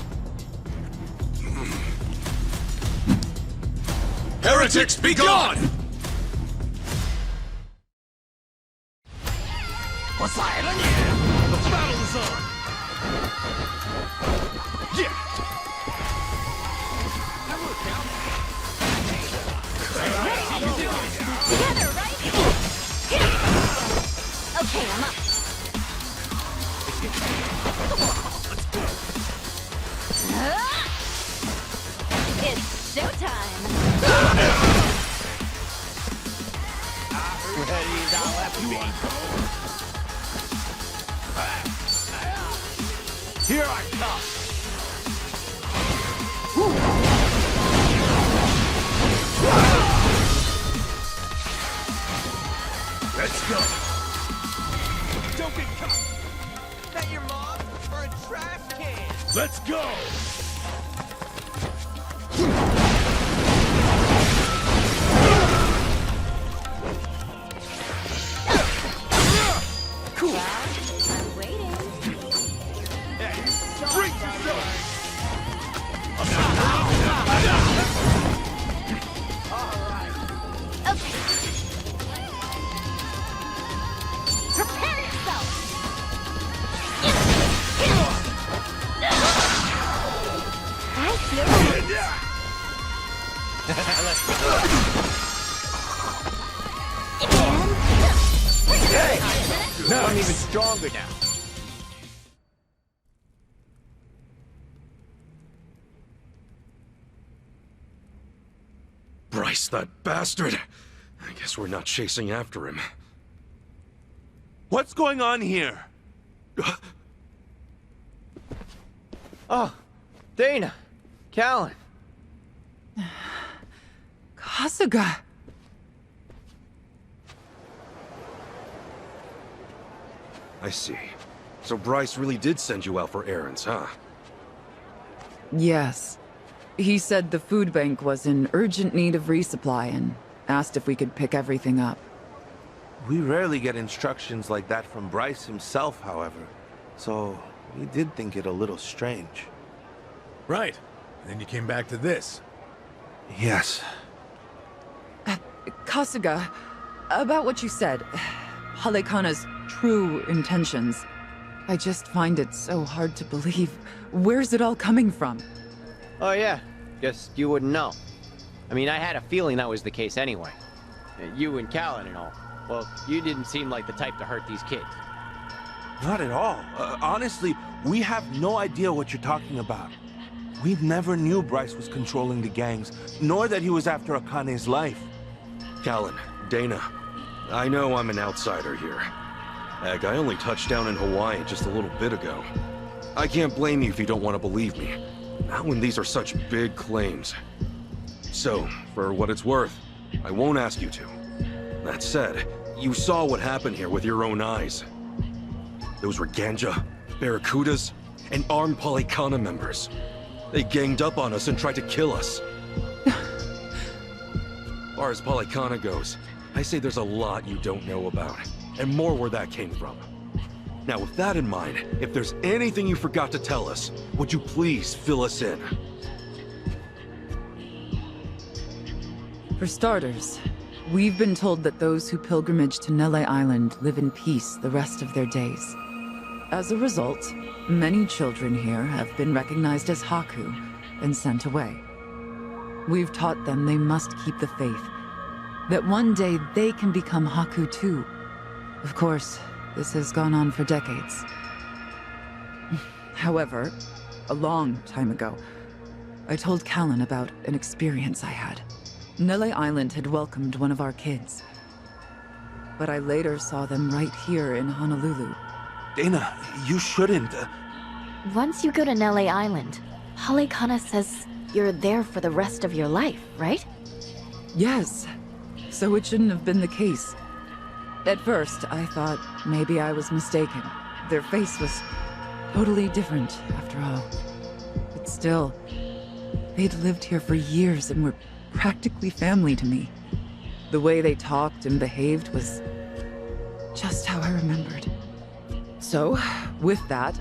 [SPEAKER 10] Heretics, be gone!
[SPEAKER 18] What's that?
[SPEAKER 10] The battle is on! Yeah!
[SPEAKER 20] Together, right? Okay, I'm up. It's showtime.
[SPEAKER 18] Ready, thou left me. Here I come.
[SPEAKER 10] Let's go!
[SPEAKER 18] Don't get caught. That your mom or a trash can?
[SPEAKER 10] Let's go!
[SPEAKER 18] Cool.
[SPEAKER 20] I'm waiting.
[SPEAKER 18] Drink yourself.
[SPEAKER 20] Okay. Prepare yourself. I feel
[SPEAKER 18] Hey! Now I'm even stronger now.
[SPEAKER 6] Bryce, that bastard! I guess we're not chasing after him.
[SPEAKER 16] What's going on here?
[SPEAKER 17] Oh, Dana. Callan.
[SPEAKER 19] Kasuga.
[SPEAKER 6] I see. So Bryce really did send you out for errands, huh?
[SPEAKER 19] Yes. He said the food bank was in urgent need of resupply and asked if we could pick everything up.
[SPEAKER 16] We rarely get instructions like that from Bryce himself, however. So, we did think it a little strange.
[SPEAKER 12] Right. And then you came back to this.
[SPEAKER 16] Yes.
[SPEAKER 19] Kasuga, about what you said, Halekana's true intentions. I just find it so hard to believe. Where's it all coming from?
[SPEAKER 17] Oh yeah, guess you wouldn't know. I mean, I had a feeling that was the case anyway. You and Callan and all. Well, you didn't seem like the type to hurt these kids.
[SPEAKER 16] Not at all. Honestly, we have no idea what you're talking about. We never knew Bryce was controlling the gangs, nor that he was after Akane's life.
[SPEAKER 6] Callan, Dana, I know I'm an outsider here. Heck, I only touched down in Hawaii just a little bit ago. I can't blame you if you don't want to believe me. Not when these are such big claims. So, for what it's worth, I won't ask you to. That said, you saw what happened here with your own eyes. Those were Ganja, Barracudas, and armed Polycana members. They ganged up on us and tried to kill us. As far as Polycana goes, I say there's a lot you don't know about, and more where that came from. Now, with that in mind, if there's anything you forgot to tell us, would you please fill us in?
[SPEAKER 19] For starters, we've been told that those who pilgrimage to Nele Island live in peace the rest of their days. As a result, many children here have been recognized as Haku and sent away. We've taught them they must keep the faith, that one day they can become Haku too. Of course, this has gone on for decades. However, a long time ago, I told Callan about an experience I had. Nele Island had welcomed one of our kids, but I later saw them right here in Honolulu.
[SPEAKER 16] Dana, you shouldn't.
[SPEAKER 20] Once you go to Nele Island, Halekana says you're there for the rest of your life, right?
[SPEAKER 19] Yes. so it shouldn't have been the case. At first, I thought maybe I was mistaken. Their face was totally different, after all. But still, they'd lived here for years and were practically family to me. The way they talked and behaved was just how I remembered. So, with that,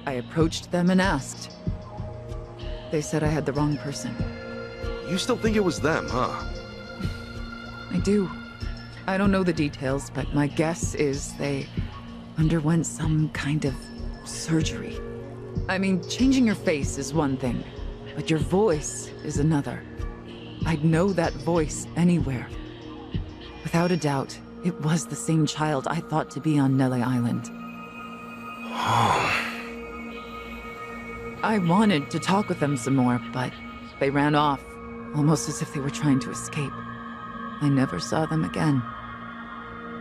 [SPEAKER 19] I approached them and asked. They said I had the wrong person.
[SPEAKER 6] You still think it was them, huh?
[SPEAKER 19] I do. I don't know the details, but my guess is they underwent some kind of surgery. I mean, changing your face is one thing, but your voice is another. I'd know that voice anywhere. Without a doubt, it was the same child I thought to be on Nele Island. I wanted to talk with them some more, but they ran off, almost as if they were trying to escape. I never saw them again.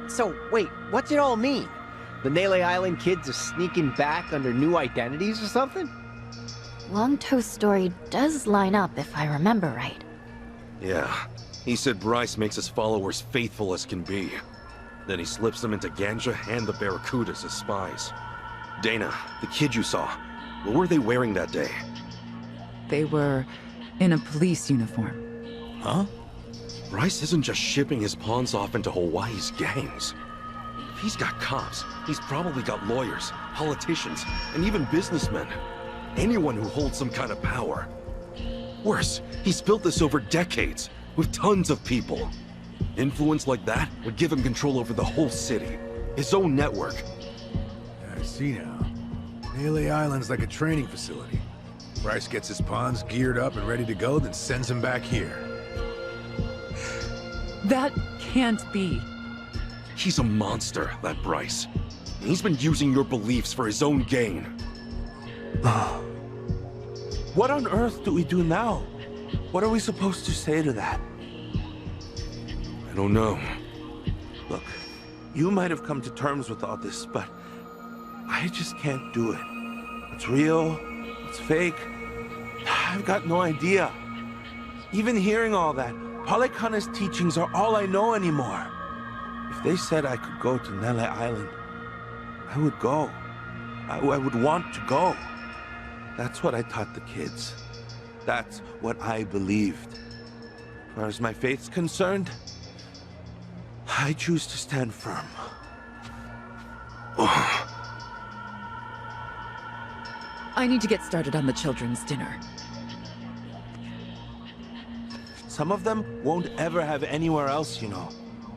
[SPEAKER 17] So, wait, what's it all mean? The Nele Island kids are sneaking back under new identities or something?
[SPEAKER 20] Longto's story does line up if I remember right.
[SPEAKER 6] Yeah. He said Bryce makes his followers faithful as can be. Then he slips them into Ganja and the Barracudas as spies. Dana, the kid you saw, what were they wearing that day?
[SPEAKER 19] They were in a police uniform.
[SPEAKER 6] Huh? Bryce isn't just shipping his pawns off into Hawaii's gangs. If he's got cops, he's probably got lawyers, politicians, and even businessmen. Anyone who holds some kind of power. Worse, he's built this over decades, with tons of people. Influence like that would give him control over the whole city. His own network.
[SPEAKER 12] I see now. Nele Island's like a training facility. Bryce gets his pawns geared up and ready to go, then sends him back here.
[SPEAKER 19] That can't be.
[SPEAKER 6] He's a monster, that Bryce. He's been using your beliefs for his own gain.
[SPEAKER 16] What on earth do we do now? What are we supposed to say to that?
[SPEAKER 6] I don't know.
[SPEAKER 16] Look, you might have come to terms with all this, but I just can't do it. It's real, it's fake. I've got no idea. Even hearing all that, Palikana's teachings are all I know anymore. If they said I could go to Nele Island, I would go. I would want to go. That's what I taught the kids. That's what I believed. As far as my faith's concerned, I choose to stand firm.
[SPEAKER 19] I need to get started on the children's dinner.
[SPEAKER 16] Some of them won't ever have anywhere else, you know.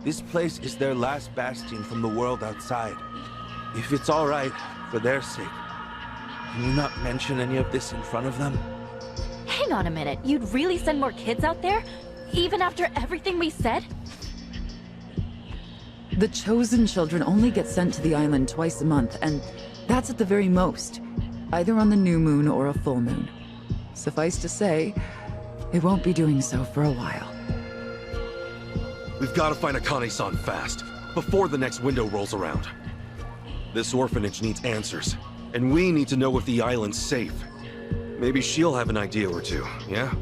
[SPEAKER 16] This place is their last bastion from the world outside. If it's all right, for their sake, can you not mention any of this in front of them?
[SPEAKER 20] Hang on a minute, you'd really send more kids out there? Even after everything we said?
[SPEAKER 19] The chosen children only get sent to the island twice a month, and that's at the very most. Either on the new moon or a full moon. Suffice to say, they won't be doing so for a while.
[SPEAKER 6] We've got to find Akane-san fast, before the next window rolls around. This orphanage needs answers, and we need to know if the island's safe. Maybe she'll have an idea or two, yeah?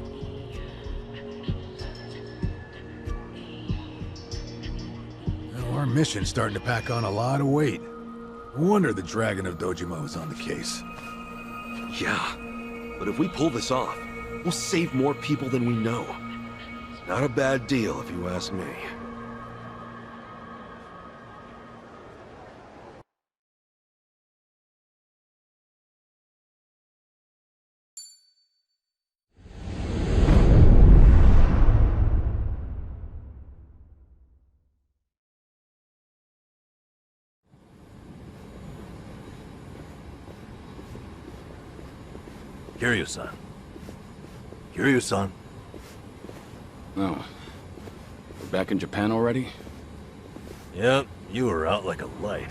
[SPEAKER 12] Well, our mission's starting to pack on a lot of weight. No wonder the Dragon of Dojima is on the case.
[SPEAKER 6] Yeah, but if we pull this off, we'll save more people than we know. Not a bad deal, if you ask me.
[SPEAKER 2] Kiryu-san. Kiryu-san.
[SPEAKER 7] Oh. We're back in Japan already?
[SPEAKER 2] Yep, you were out like a light.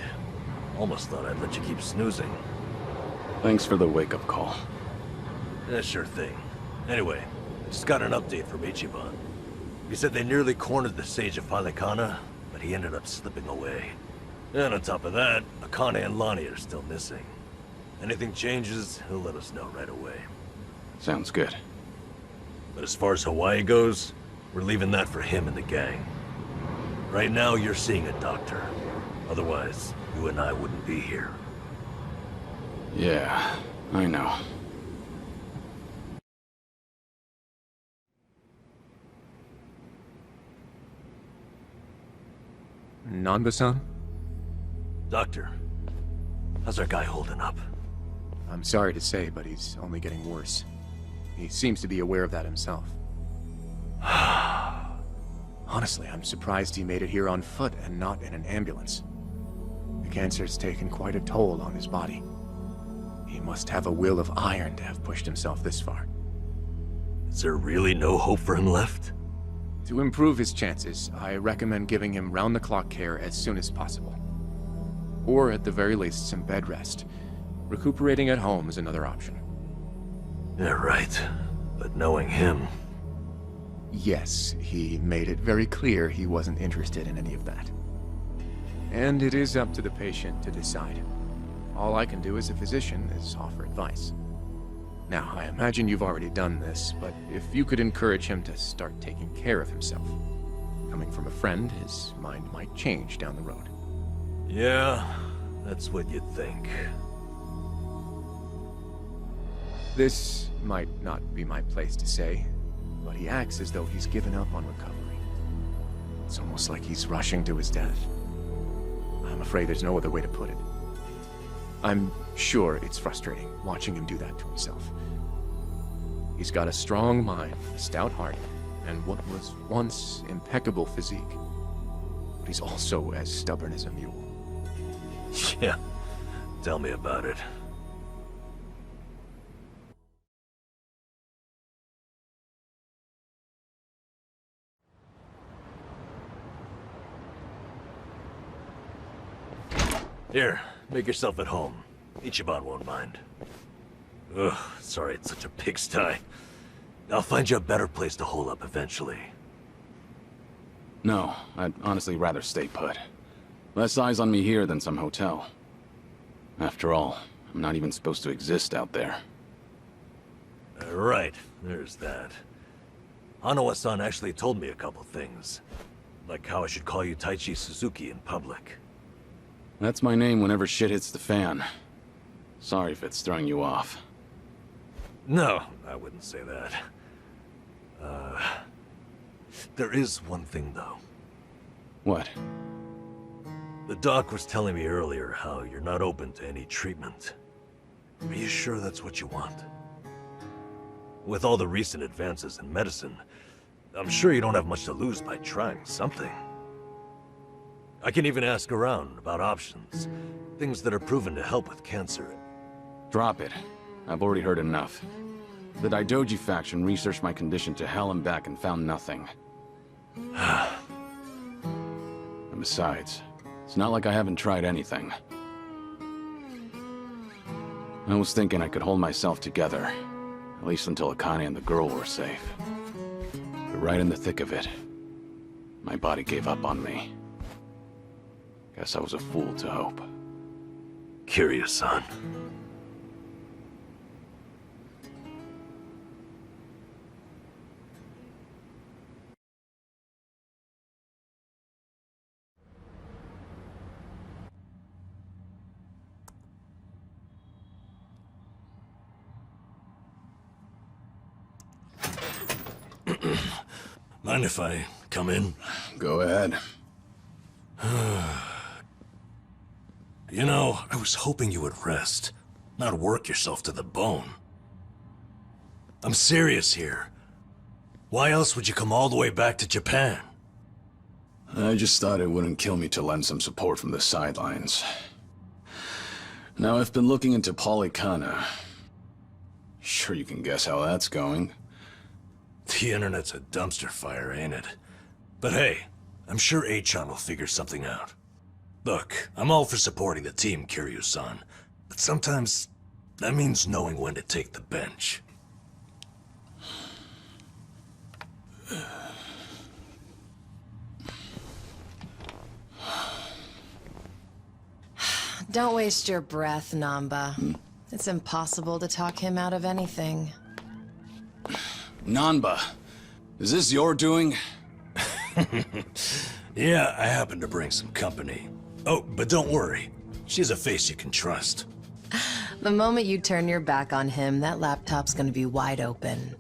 [SPEAKER 2] Almost thought I'd let you keep snoozing.
[SPEAKER 7] Thanks for the wake-up call.
[SPEAKER 2] Yeah, sure thing. Anyway, I just got an update from Ichiban. He said they nearly cornered the Sage of Palikana, but he ended up slipping away. And on top of that, Akane and Lonnie are still missing. Anything changes, he'll let us know right away.
[SPEAKER 7] Sounds good.
[SPEAKER 2] But as far as Hawaii goes, We're leaving that for him and the gang. Right now, you're seeing a doctor. Otherwise, you and I wouldn't be here.
[SPEAKER 7] Yeah, I know.
[SPEAKER 1] Nanba-san?
[SPEAKER 2] Doctor, how's our guy holding up?
[SPEAKER 1] I'm sorry to say, but he's only getting worse. He seems to be aware of that himself. Honestly, I'm surprised he made it here on foot and not in an ambulance. The cancer's taken quite a toll on his body. He must have a will of iron to have pushed himself this far.
[SPEAKER 2] Is there really no hope for him left?
[SPEAKER 1] To improve his chances, I recommend giving him round-the-clock care as soon as possible. Or at the very least, some bed rest. Recuperating at home is another option.
[SPEAKER 2] Yeah, right. But knowing him...
[SPEAKER 1] Yes, he made it very clear he wasn't interested in any of that. And it is up to the patient to decide. All I can do as a physician is offer advice. Now, I imagine you've already done this, but if you could encourage him to start taking care of himself. Coming from a friend, his mind might change down the road.
[SPEAKER 2] Yeah, that's what you'd think.
[SPEAKER 1] This might not be my place to say, but he acts as though he's given up on recovery. It's almost like he's rushing to his death. I'm afraid there's no other way to put it. I'm sure it's frustrating watching him do that to himself. He's got a strong mind, a stout heart, and what was once impeccable physique. But he's also as stubborn as a mule.
[SPEAKER 2] Yeah, tell me about it. Here, make yourself at home. Ichiban won't mind. Ugh, sorry it's such a pigsty. I'll find you a better place to hole up eventually.
[SPEAKER 7] No, I'd honestly rather stay put. Less eyes on me here than some hotel. After all, I'm not even supposed to exist out there.
[SPEAKER 2] Right, there's that. Hanawa-san actually told me a couple things. Like how I should call you Taichi Suzuki in public.
[SPEAKER 7] That's my name whenever shit hits the fan. Sorry if it's throwing you off.
[SPEAKER 2] No, I wouldn't say that. There is one thing, though.
[SPEAKER 7] What?
[SPEAKER 2] The doc was telling me earlier how you're not open to any treatment. Are you sure that's what you want? With all the recent advances in medicine, I'm sure you don't have much to lose by trying something. I can even ask around about options. Things that are proven to help with cancer.
[SPEAKER 7] Drop it. I've already heard enough. The Daidoji faction researched my condition to hell and back and found nothing. And besides, it's not like I haven't tried anything. I was thinking I could hold myself together, at least until Akane and the girl were safe. But right in the thick of it, my body gave up on me. Guess I was a fool to hope.
[SPEAKER 2] Curious-san. Mind if I come in?
[SPEAKER 7] Go ahead.
[SPEAKER 2] You know, I was hoping you would rest, not work yourself to the bone. I'm serious here. Why else would you come all the way back to Japan?
[SPEAKER 7] I just thought it wouldn't kill me to lend some support from the sidelines. Now, I've been looking into Polycana. Sure you can guess how that's going.
[SPEAKER 2] The internet's a dumpster fire, ain't it? But hey, I'm sure A-chan will figure something out. Look, I'm all for supporting the team, Kiryu-san, but sometimes that means knowing when to take the bench.
[SPEAKER 8] Don't waste your breath, Namba. It's impossible to talk him out of anything.
[SPEAKER 7] Nanba,
[SPEAKER 9] Is this your doing?
[SPEAKER 2] Yeah, I happen to bring some company. Oh, but don't worry. She's a face you can trust.
[SPEAKER 8] The moment you turn your back on him, that laptop's gonna be wide open.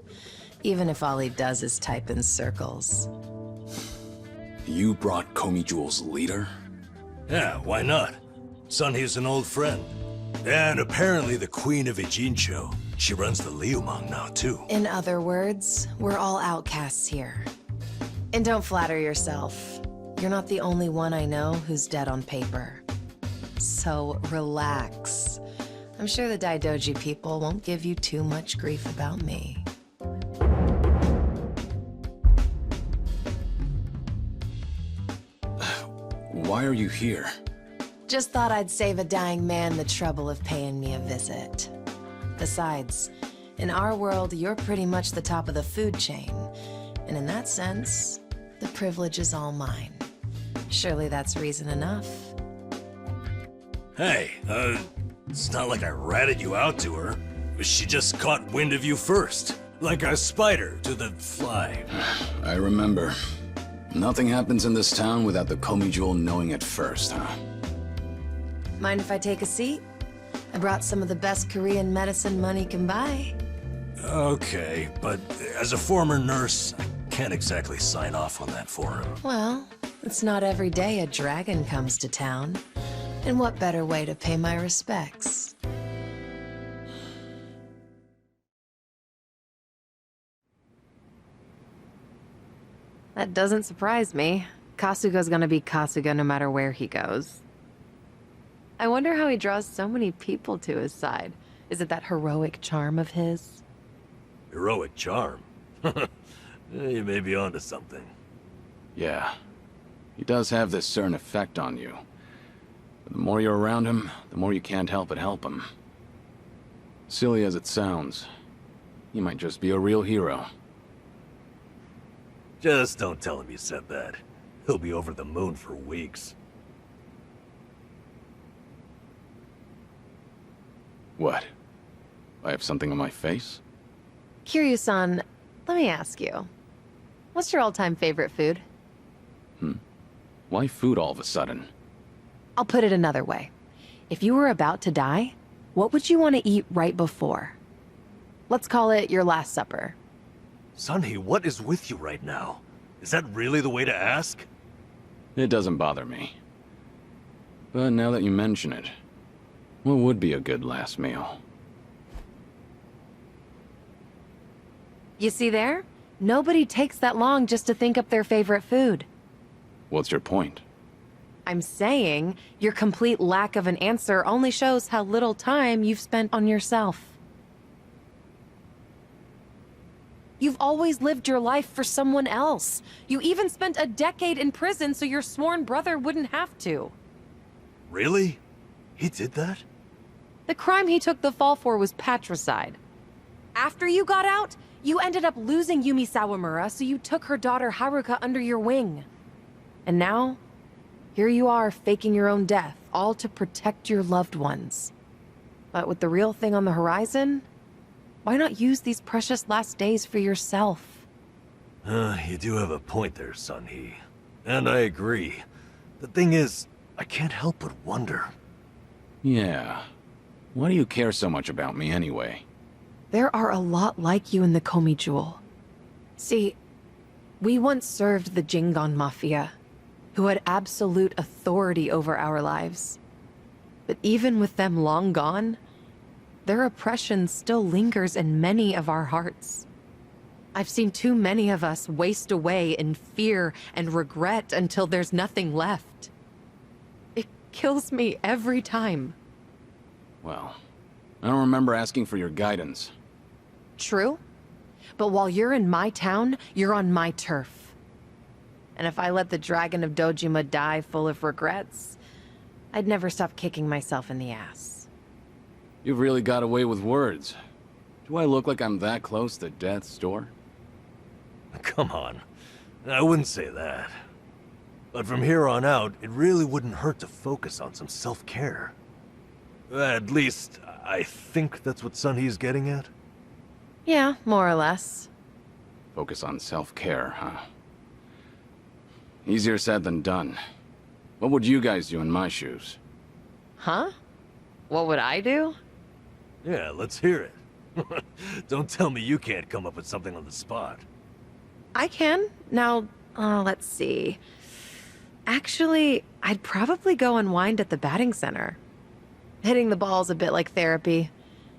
[SPEAKER 8] Even if all he does is type in circles.
[SPEAKER 9] You brought Komi Jewel's leader?
[SPEAKER 2] Yeah, why not? Sunhee's an old friend. And apparently the Queen of Ijincho. She runs the Liumang now, too.
[SPEAKER 8] In other words, we're all outcasts here. And don't flatter yourself. You're not the only one I know who's dead on paper. So relax. I'm sure the Daidoji people won't give you too much grief about me.
[SPEAKER 9] Why are you here?
[SPEAKER 8] Just thought I'd save a dying man the trouble of paying me a visit. Besides, in our world, you're pretty much the top of the food chain. And in that sense, the privilege is all mine. Surely that's reason enough.
[SPEAKER 2] Hey, it's not like I ratted you out to her. She just caught wind of you first. Like a spider to the fly.
[SPEAKER 9] I remember. Nothing happens in this town without the Komi Jewel knowing it first, huh?
[SPEAKER 8] Mind if I take a seat? I brought some of the best Korean medicine money can buy.
[SPEAKER 2] Okay, but as a former nurse, I can't exactly sign off on that for him.
[SPEAKER 8] Well, it's not every day a dragon comes to town. And what better way to pay my respects? That doesn't surprise me. Kasuga's gonna be Kasuga no matter where he goes. I wonder how he draws so many people to his side. Is it that heroic charm of his?
[SPEAKER 2] Heroic charm? You may be onto something.
[SPEAKER 7] Yeah. He does have this certain effect on you. But the more you're around him, the more you can't help but help him. Silly as it sounds, he might just be a real hero.
[SPEAKER 2] Just don't tell him you said that. He'll be over the moon for weeks.
[SPEAKER 7] What? I have something on my face?
[SPEAKER 8] Kiryu-san, let me ask you. What's your all-time favorite food?
[SPEAKER 7] Why food all of a sudden?
[SPEAKER 8] I'll put it another way. If you were about to die, what would you want to eat right before? Let's call it your last supper.
[SPEAKER 2] Sunhee, what is with you right now? Is that really the way to ask?
[SPEAKER 7] It doesn't bother me. But now that you mention it, what would be a good last meal?
[SPEAKER 8] You see there? Nobody takes that long just to think up their favorite food.
[SPEAKER 7] What's your point?
[SPEAKER 8] I'm saying your complete lack of an answer only shows how little time you've spent on yourself. You've always lived your life for someone else. You even spent a decade in prison so your sworn brother wouldn't have to.
[SPEAKER 2] Really? He did that?
[SPEAKER 8] The crime he took the fall for was patricide. After you got out, you ended up losing Yumi Sawamura, so you took her daughter Haruka under your wing. And now, here you are faking your own death, all to protect your loved ones. But with the real thing on the horizon, why not use these precious last days for yourself?
[SPEAKER 2] You do have a point there, Sunhee. And I agree. The thing is, I can't help but wonder.
[SPEAKER 7] Yeah. Why do you care so much about me anyway?
[SPEAKER 8] There are a lot like you in the Komi Jewel. See, we once served the Jingon Mafia, who had absolute authority over our lives. But even with them long gone, their oppression still lingers in many of our hearts. I've seen too many of us waste away in fear and regret until there's nothing left. It kills me every time.
[SPEAKER 7] Well, I don't remember asking for your guidance.
[SPEAKER 8] True, but while you're in my town, you're on my turf. And if I let the Dragon of Dojima die full of regrets, I'd never stop kicking myself in the ass.
[SPEAKER 7] You've really got away with words. Do I look like I'm that close to death's door?
[SPEAKER 2] Come on. I wouldn't say that. But from here on out, it really wouldn't hurt to focus on some self-care. At least, I think that's what Sunhee's getting at.
[SPEAKER 8] Yeah, more or less.
[SPEAKER 7] Focus on self-care, huh? Easier said than done. What would you guys do in my shoes?
[SPEAKER 8] Huh? What would I do?
[SPEAKER 2] Yeah, let's hear it. Don't tell me you can't come up with something on the spot.
[SPEAKER 8] I can. Now, let's see. Actually, I'd probably go unwind at the batting center. Hitting the ball's a bit like therapy,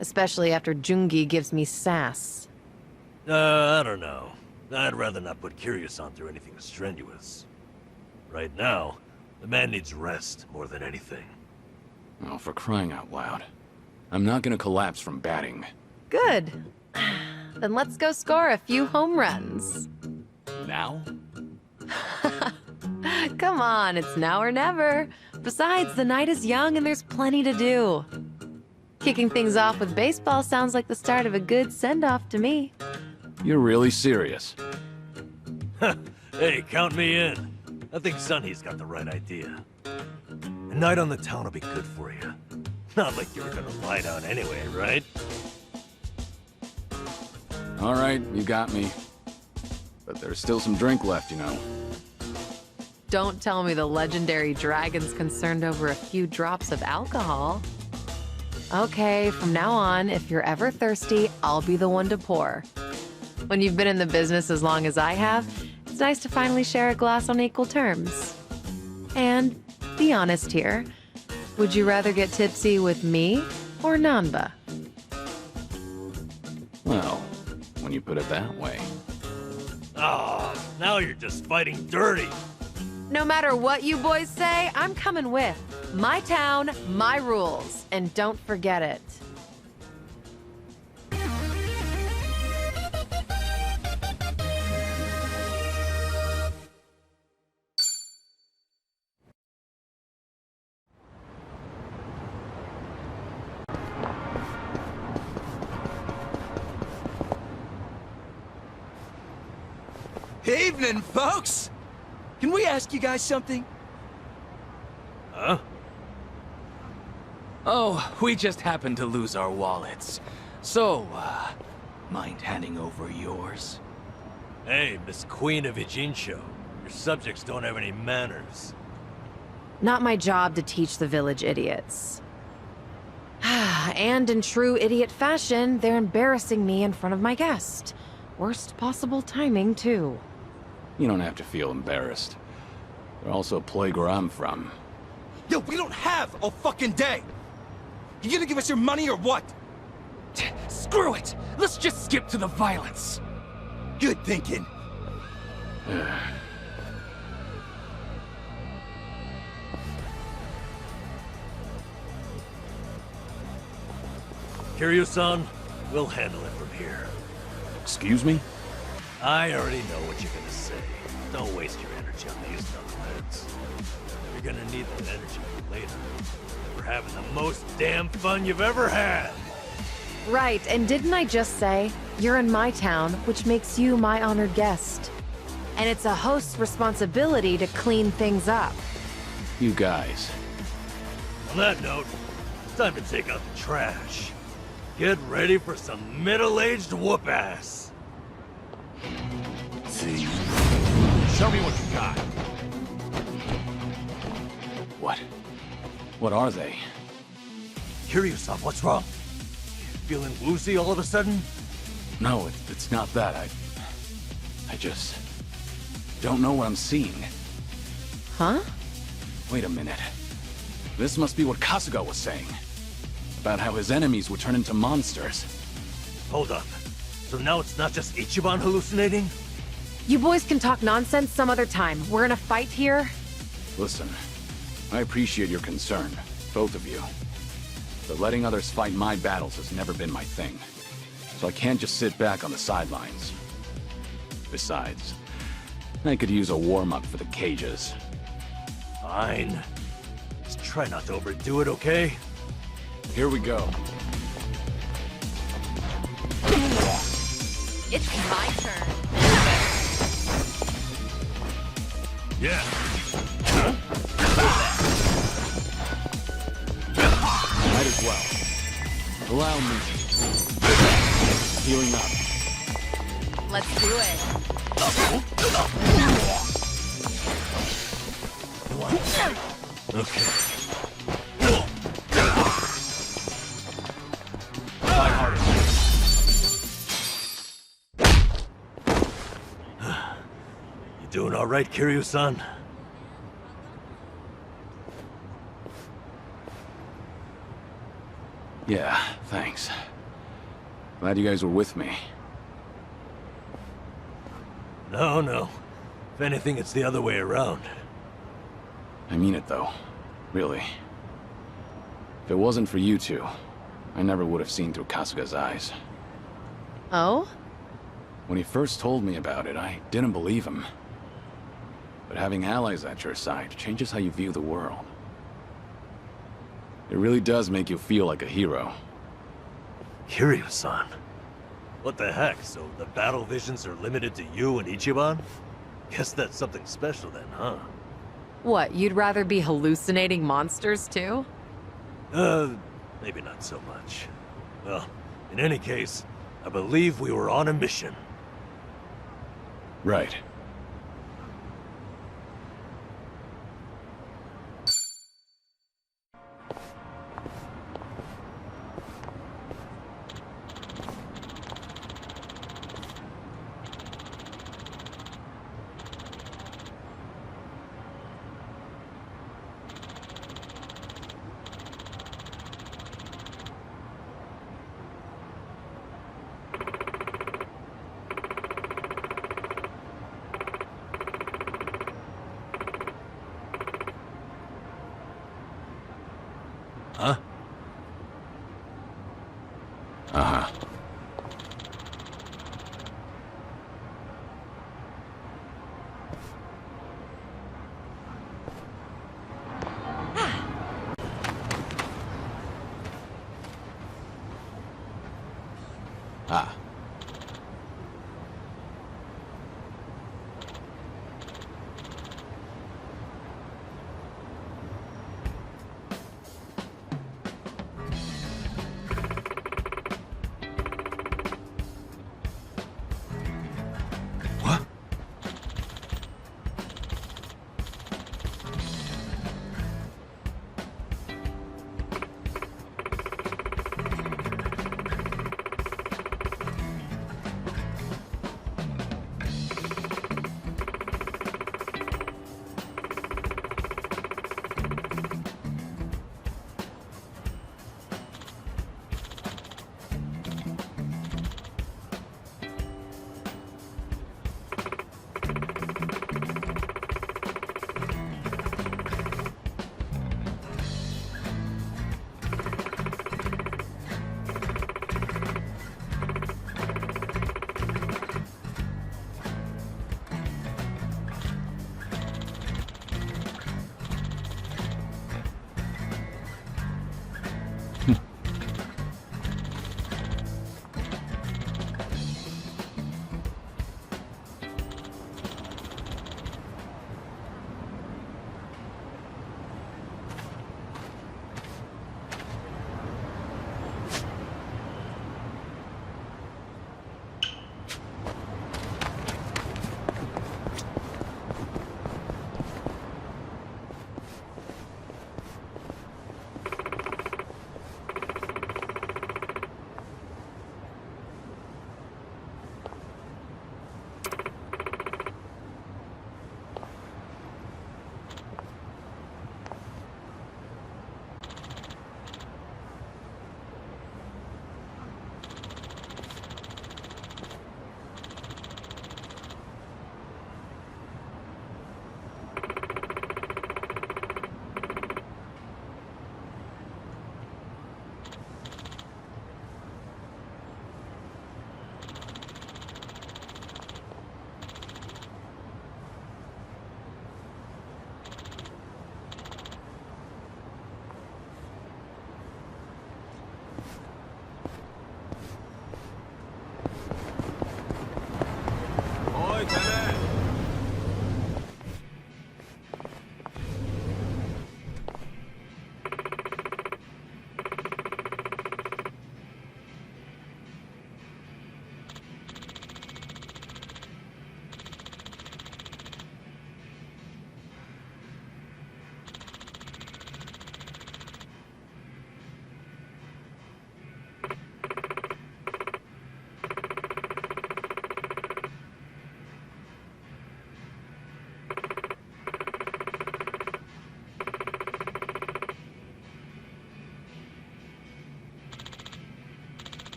[SPEAKER 8] especially after Jungi gives me sass.
[SPEAKER 2] I don't know. I'd rather not put Kiryu-san through anything strenuous. Right now, the man needs rest more than anything.
[SPEAKER 7] Oh, for crying out loud. I'm not gonna collapse from batting.
[SPEAKER 8] Good. Then let's go score a few home runs.
[SPEAKER 7] Now?
[SPEAKER 8] Come on, it's now or never. Besides, the night is young and there's plenty to do. Kicking things off with baseball sounds like the start of a good send-off to me.
[SPEAKER 7] You're really serious?
[SPEAKER 2] Hey, count me in. I think Sunny's got the right idea. A night on the town will be good for you. Not like you were gonna lie down anyway, right?
[SPEAKER 7] All right, you got me. But there's still some drink left, you know.
[SPEAKER 8] Don't tell me the legendary dragon's concerned over a few drops of alcohol. Okay, from now on, if you're ever thirsty, I'll be the one to pour. When you've been in the business as long as I have, it's nice to finally share a glass on equal terms. And be honest here, would you rather get tipsy with me or Nanba?
[SPEAKER 7] Well, when you put it that way.
[SPEAKER 2] Oh, now you're just fighting dirty.
[SPEAKER 8] No matter what you boys say, I'm coming with. My town, my rules, and don't forget it.
[SPEAKER 18] Evening, folks! Can we ask you guys something?
[SPEAKER 2] Huh?
[SPEAKER 11] Oh, we just happened to lose our wallets. So, mind handing over yours?
[SPEAKER 2] Hey, Miss Queen of Ijincho. Your subjects don't have any manners.
[SPEAKER 8] Not my job to teach the village idiots. And in true idiot fashion, they're embarrassing me in front of my guest. Worst possible timing, too.
[SPEAKER 7] You don't have to feel embarrassed. They're also a plague where I'm from.
[SPEAKER 18] Yo, we don't have a fucking day! You gonna give us your money or what?
[SPEAKER 11] Screw it! Let's just skip to the violence!
[SPEAKER 18] Good thinking.
[SPEAKER 2] Kiryu-san, we'll handle it from here.
[SPEAKER 7] Excuse me?
[SPEAKER 2] I already know what you're gonna say. Don't waste your energy on these knuckleheads. You're gonna need that energy for later. For having the most damn fun you've ever had!
[SPEAKER 8] Right, and didn't I just say, you're in my town, which makes you my honored guest. And it's a host's responsibility to clean things up.
[SPEAKER 7] You guys.
[SPEAKER 2] On that note, it's time to take out the trash. Get ready for some middle-aged whoop-ass.
[SPEAKER 7] See?
[SPEAKER 11] Show me what you got.
[SPEAKER 7] What? What are they?
[SPEAKER 2] Kiryu-san, what's wrong? Feeling woozy all of a sudden?
[SPEAKER 7] No, it's not that. I just don't know what I'm seeing.
[SPEAKER 8] Huh?
[SPEAKER 7] Wait a minute. This must be what Kasuga was saying. About how his enemies would turn into monsters.
[SPEAKER 2] Hold up. So now it's not just Ichiban hallucinating?
[SPEAKER 8] You boys can talk nonsense some other time. We're in a fight here.
[SPEAKER 7] Listen, I appreciate your concern, both of you. But letting others fight my battles has never been my thing. So I can't just sit back on the sidelines. Besides, I could use a warm-up for the cages.
[SPEAKER 2] Fine. Just try not to overdo it, okay?
[SPEAKER 7] Here we go.
[SPEAKER 8] It's my turn.
[SPEAKER 2] Yeah.
[SPEAKER 7] Might as well. Allow me. Healing up.
[SPEAKER 8] Let's do it.
[SPEAKER 2] Okay. You doing all right, Kiryu-san?
[SPEAKER 7] Yeah, thanks. Glad you guys were with me.
[SPEAKER 2] No. If anything, it's the other way around.
[SPEAKER 7] I mean it, though. Really. If it wasn't for you two, I never would have seen through Kasuga's eyes.
[SPEAKER 8] Oh?
[SPEAKER 7] When he first told me about it, I didn't believe him. But having allies at your side changes how you view the world. It really does make you feel like a hero.
[SPEAKER 2] Kiryu-san? What the heck? So the battle visions are limited to you and Ichiban? Guess that's something special then, huh?
[SPEAKER 8] What, you'd rather be hallucinating monsters too?
[SPEAKER 2] Maybe not so much. Well, in any case, I believe we were on a mission.
[SPEAKER 7] Right.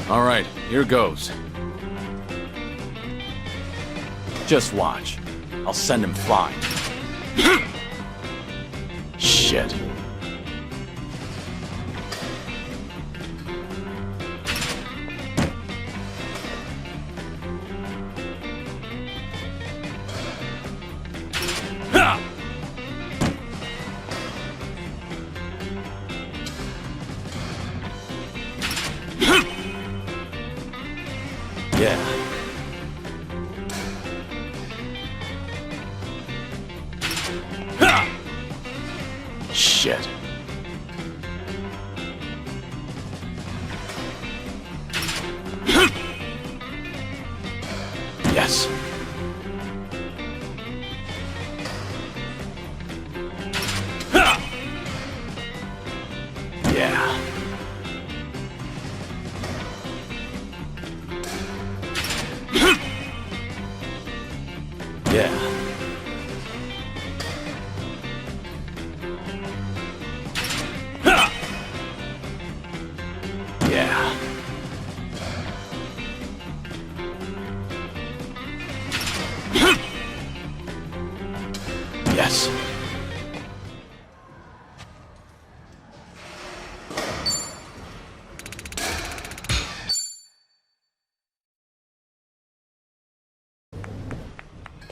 [SPEAKER 7] All right, here goes. Just watch. I'll send him flying. Shit. Yeah. Shit. Yes. Yeah. Yeah. Yeah. Yes.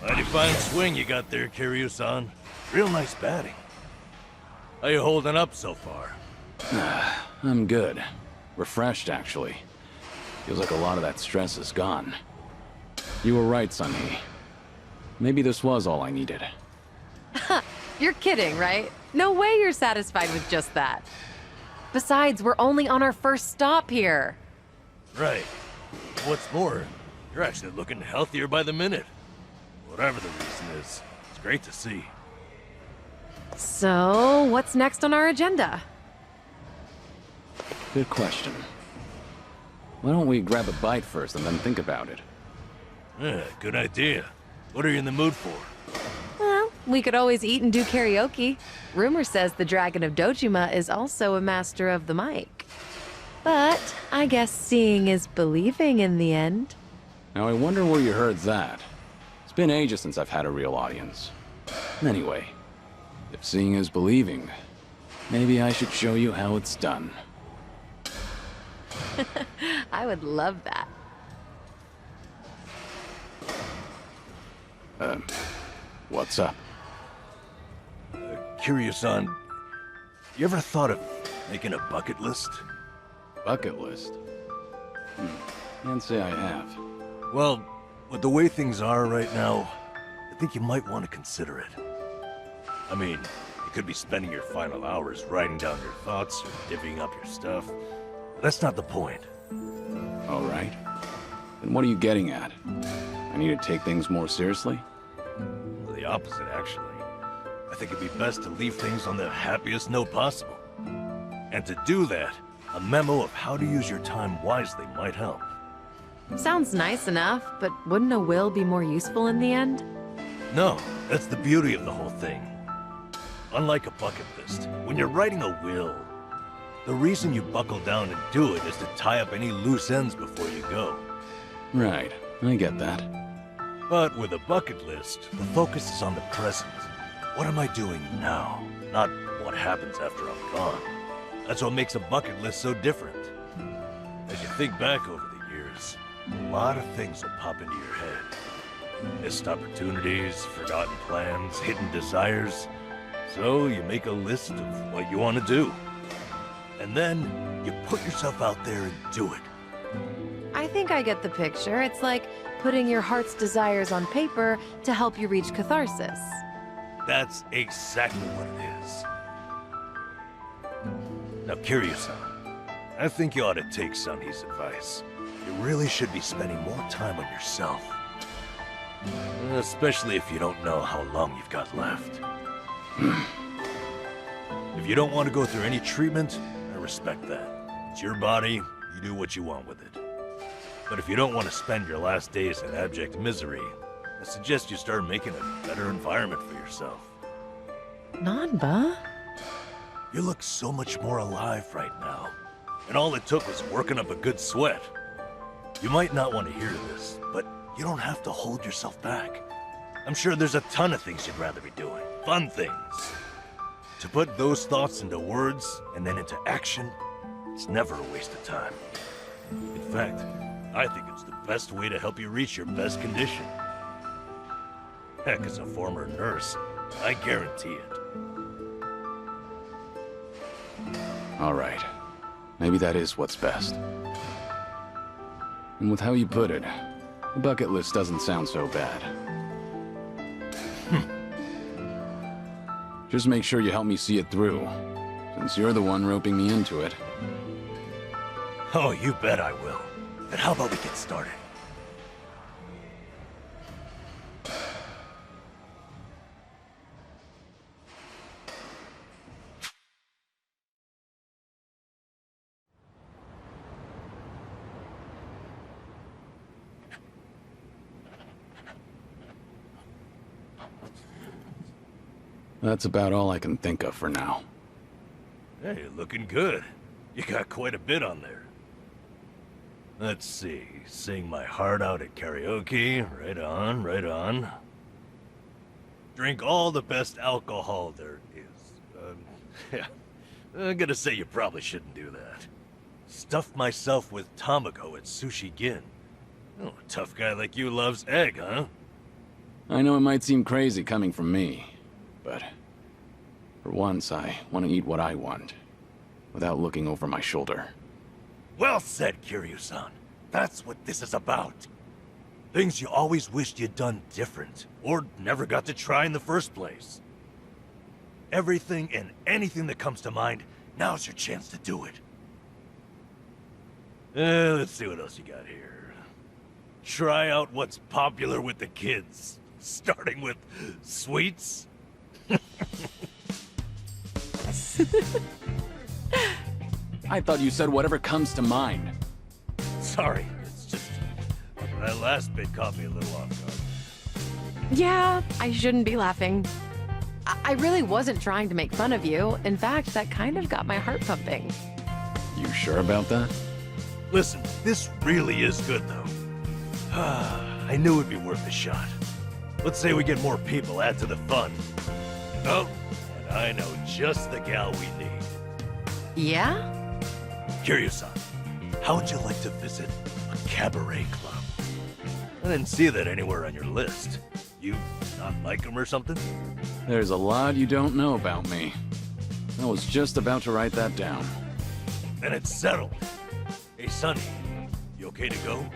[SPEAKER 2] Mighty fine swing you got there, Kiryu-san. Real nice batting. How you holding up so far?
[SPEAKER 7] I'm good. Refreshed, actually. Feels like a lot of that stress is gone. You were right, Sunhee. Maybe this was all I needed.
[SPEAKER 8] You're kidding, right? No way you're satisfied with just that. Besides, we're only on our first stop here.
[SPEAKER 2] Right. What's more, you're actually looking healthier by the minute. Whatever the reason is, it's great to see.
[SPEAKER 8] So, what's next on our agenda?
[SPEAKER 7] Good question. Why don't we grab a bite first and then think about it?
[SPEAKER 2] Yeah, good idea. What are you in the mood for?
[SPEAKER 8] Well, we could always eat and do karaoke. Rumor says the Dragon of Dojima is also a master of the mic. But I guess seeing is believing in the end.
[SPEAKER 7] Now I wonder where you heard that. It's been ages since I've had a real audience. Anyway, if seeing is believing, maybe I should show you how it's done.
[SPEAKER 8] I would love that.
[SPEAKER 7] What's up?
[SPEAKER 2] Kiryu-san, you ever thought of making a bucket list?
[SPEAKER 7] Bucket list? Can't say I have.
[SPEAKER 2] Well, with the way things are right now, I think you might want to consider it. I mean, you could be spending your final hours writing down your thoughts or divvying up your stuff. But that's not the point.
[SPEAKER 7] All right. Then what are you getting at? I need to take things more seriously?
[SPEAKER 2] Well, the opposite, actually. I think it'd be best to leave things on the happiest note possible. And to do that, a memo of how to use your time wisely might help.
[SPEAKER 8] Sounds nice enough, but wouldn't a will be more useful in the end?
[SPEAKER 2] No, that's the beauty of the whole thing. Unlike a bucket list, when you're writing a will, the reason you buckle down and do it is to tie up any loose ends before you go.
[SPEAKER 7] Right, I get that.
[SPEAKER 2] But with a bucket list, the focus is on the present. What am I doing now? Not what happens after I'm gone. That's what makes a bucket list so different. As you think back over the years, a lot of things will pop into your head. Missed opportunities, forgotten plans, hidden desires. So you make a list of what you want to do. And then you put yourself out there and do it.
[SPEAKER 8] I think I get the picture. It's like putting your heart's desires on paper to help you reach catharsis.
[SPEAKER 2] That's exactly what it is. Now, Kiryu-san, I think you ought to take Sunhee's advice. You really should be spending more time on yourself. Especially if you don't know how long you've got left. If you don't want to go through any treatment, I respect that. It's your body, you do what you want with it. But if you don't want to spend your last days in abject misery, I suggest you start making a better environment for yourself.
[SPEAKER 8] Nanba?
[SPEAKER 2] You look so much more alive right now. And all it took was working up a good sweat. You might not want to hear this, but you don't have to hold yourself back. I'm sure there's a ton of things you'd rather be doing. Fun things. To put those thoughts into words and then into action, it's never a waste of time. In fact, I think it's the best way to help you reach your best condition. Heck, as a former nurse, I guarantee it.
[SPEAKER 7] All right. Maybe that is what's best. And with how you put it, the bucket list doesn't sound so bad. Just make sure you help me see it through, since you're the one roping me into it.
[SPEAKER 2] Oh, you bet I will. Then how about we get started?
[SPEAKER 7] That's about all I can think of for now.
[SPEAKER 2] Hey, looking good. You got quite a bit on there. Let's see. Sing my heart out at karaoke. Right on, right on. Drink all the best alcohol there is. Yeah. I'm gonna say you probably shouldn't do that. Stuff myself with tamago at Sushi Gin. Oh, a tough guy like you loves egg, huh?
[SPEAKER 7] I know it might seem crazy coming from me, but for once I want to eat what I want, without looking over my shoulder.
[SPEAKER 2] Well said, Kiryu-san. That's what this is about. Things you always wished you'd done different, or never got to try in the first place. Everything and anything that comes to mind, now's your chance to do it. Let's see what else you got here. Try out what's popular with the kids, starting with sweets.
[SPEAKER 7] I thought you said whatever comes to mind.
[SPEAKER 2] Sorry, it's just... that last bit caught me a little off guard.
[SPEAKER 8] Yeah, I shouldn't be laughing. I really wasn't trying to make fun of you. In fact, that kind of got my heart pumping.
[SPEAKER 7] You sure about that?
[SPEAKER 2] Listen, this really is good, though. I knew it'd be worth a shot. Let's say we get more people, add to the fun. Oh, and I know just the gal we need.
[SPEAKER 8] Yeah?
[SPEAKER 2] Kiryu-san, how would you like to visit a cabaret club? I didn't see that anywhere on your list. You not like them or something?
[SPEAKER 7] There's a lot you don't know about me. I was just about to write that down.
[SPEAKER 2] Then it's settled. Hey, Sonny, you okay to go?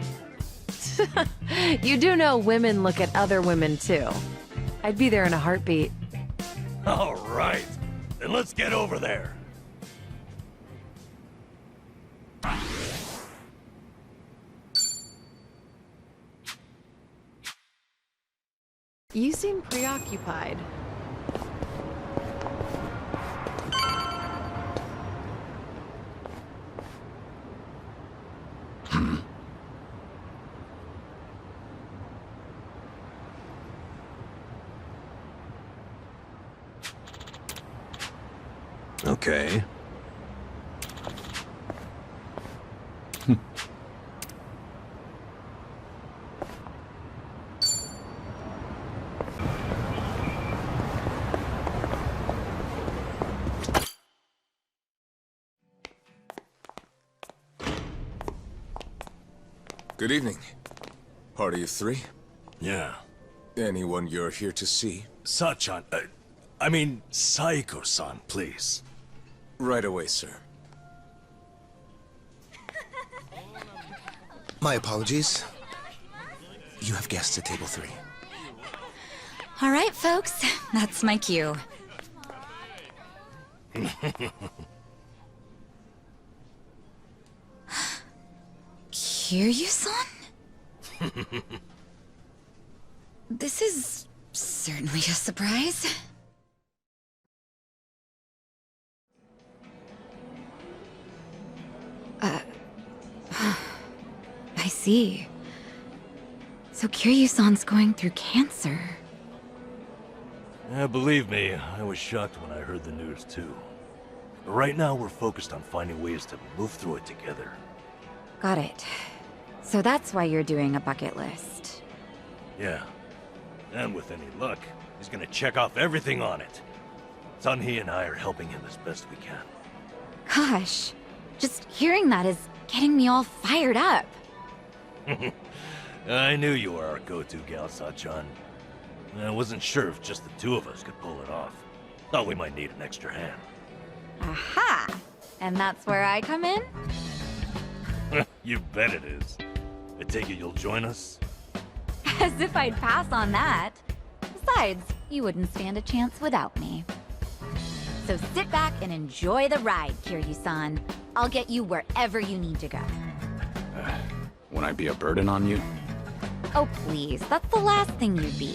[SPEAKER 8] You do know women look at other women, too. I'd be there in a heartbeat.
[SPEAKER 2] All right, then let's get over there.
[SPEAKER 8] You seem preoccupied.
[SPEAKER 13] Okay.
[SPEAKER 4] Good evening. Party of three?
[SPEAKER 2] Yeah.
[SPEAKER 4] Anyone you're here to see?
[SPEAKER 2] Sachan, I mean, Saiko-san, please.
[SPEAKER 4] Right away, sir.
[SPEAKER 21] My apologies. You have guests at table 3.
[SPEAKER 22] All right, folks. That's my cue. Kiryu-san? This is certainly a surprise. I see. So Kiryu-san's going through cancer.
[SPEAKER 2] Yeah, believe me, I was shocked when I heard the news too. But right now we're focused on finding ways to move through it together.
[SPEAKER 22] Got it. So that's why you're doing a bucket list.
[SPEAKER 2] Yeah. And with any luck, he's gonna check off everything on it. Sunhee and I are helping him as best we can.
[SPEAKER 22] Gosh, just hearing that is getting me all fired up.
[SPEAKER 2] I knew you were our go-to gal, Sachan. I wasn't sure if just the two of us could pull it off. Thought we might need an extra hand.
[SPEAKER 22] Aha! And that's where I come in?
[SPEAKER 2] You bet it is. I take it you'll join us?
[SPEAKER 22] As if I'd pass on that. Besides, you wouldn't stand a chance without me. So sit back and enjoy the ride, Kiryu-san. I'll get you wherever you need to go.
[SPEAKER 7] Won't I be a burden on you?
[SPEAKER 22] Oh, please. That's the last thing you'd be.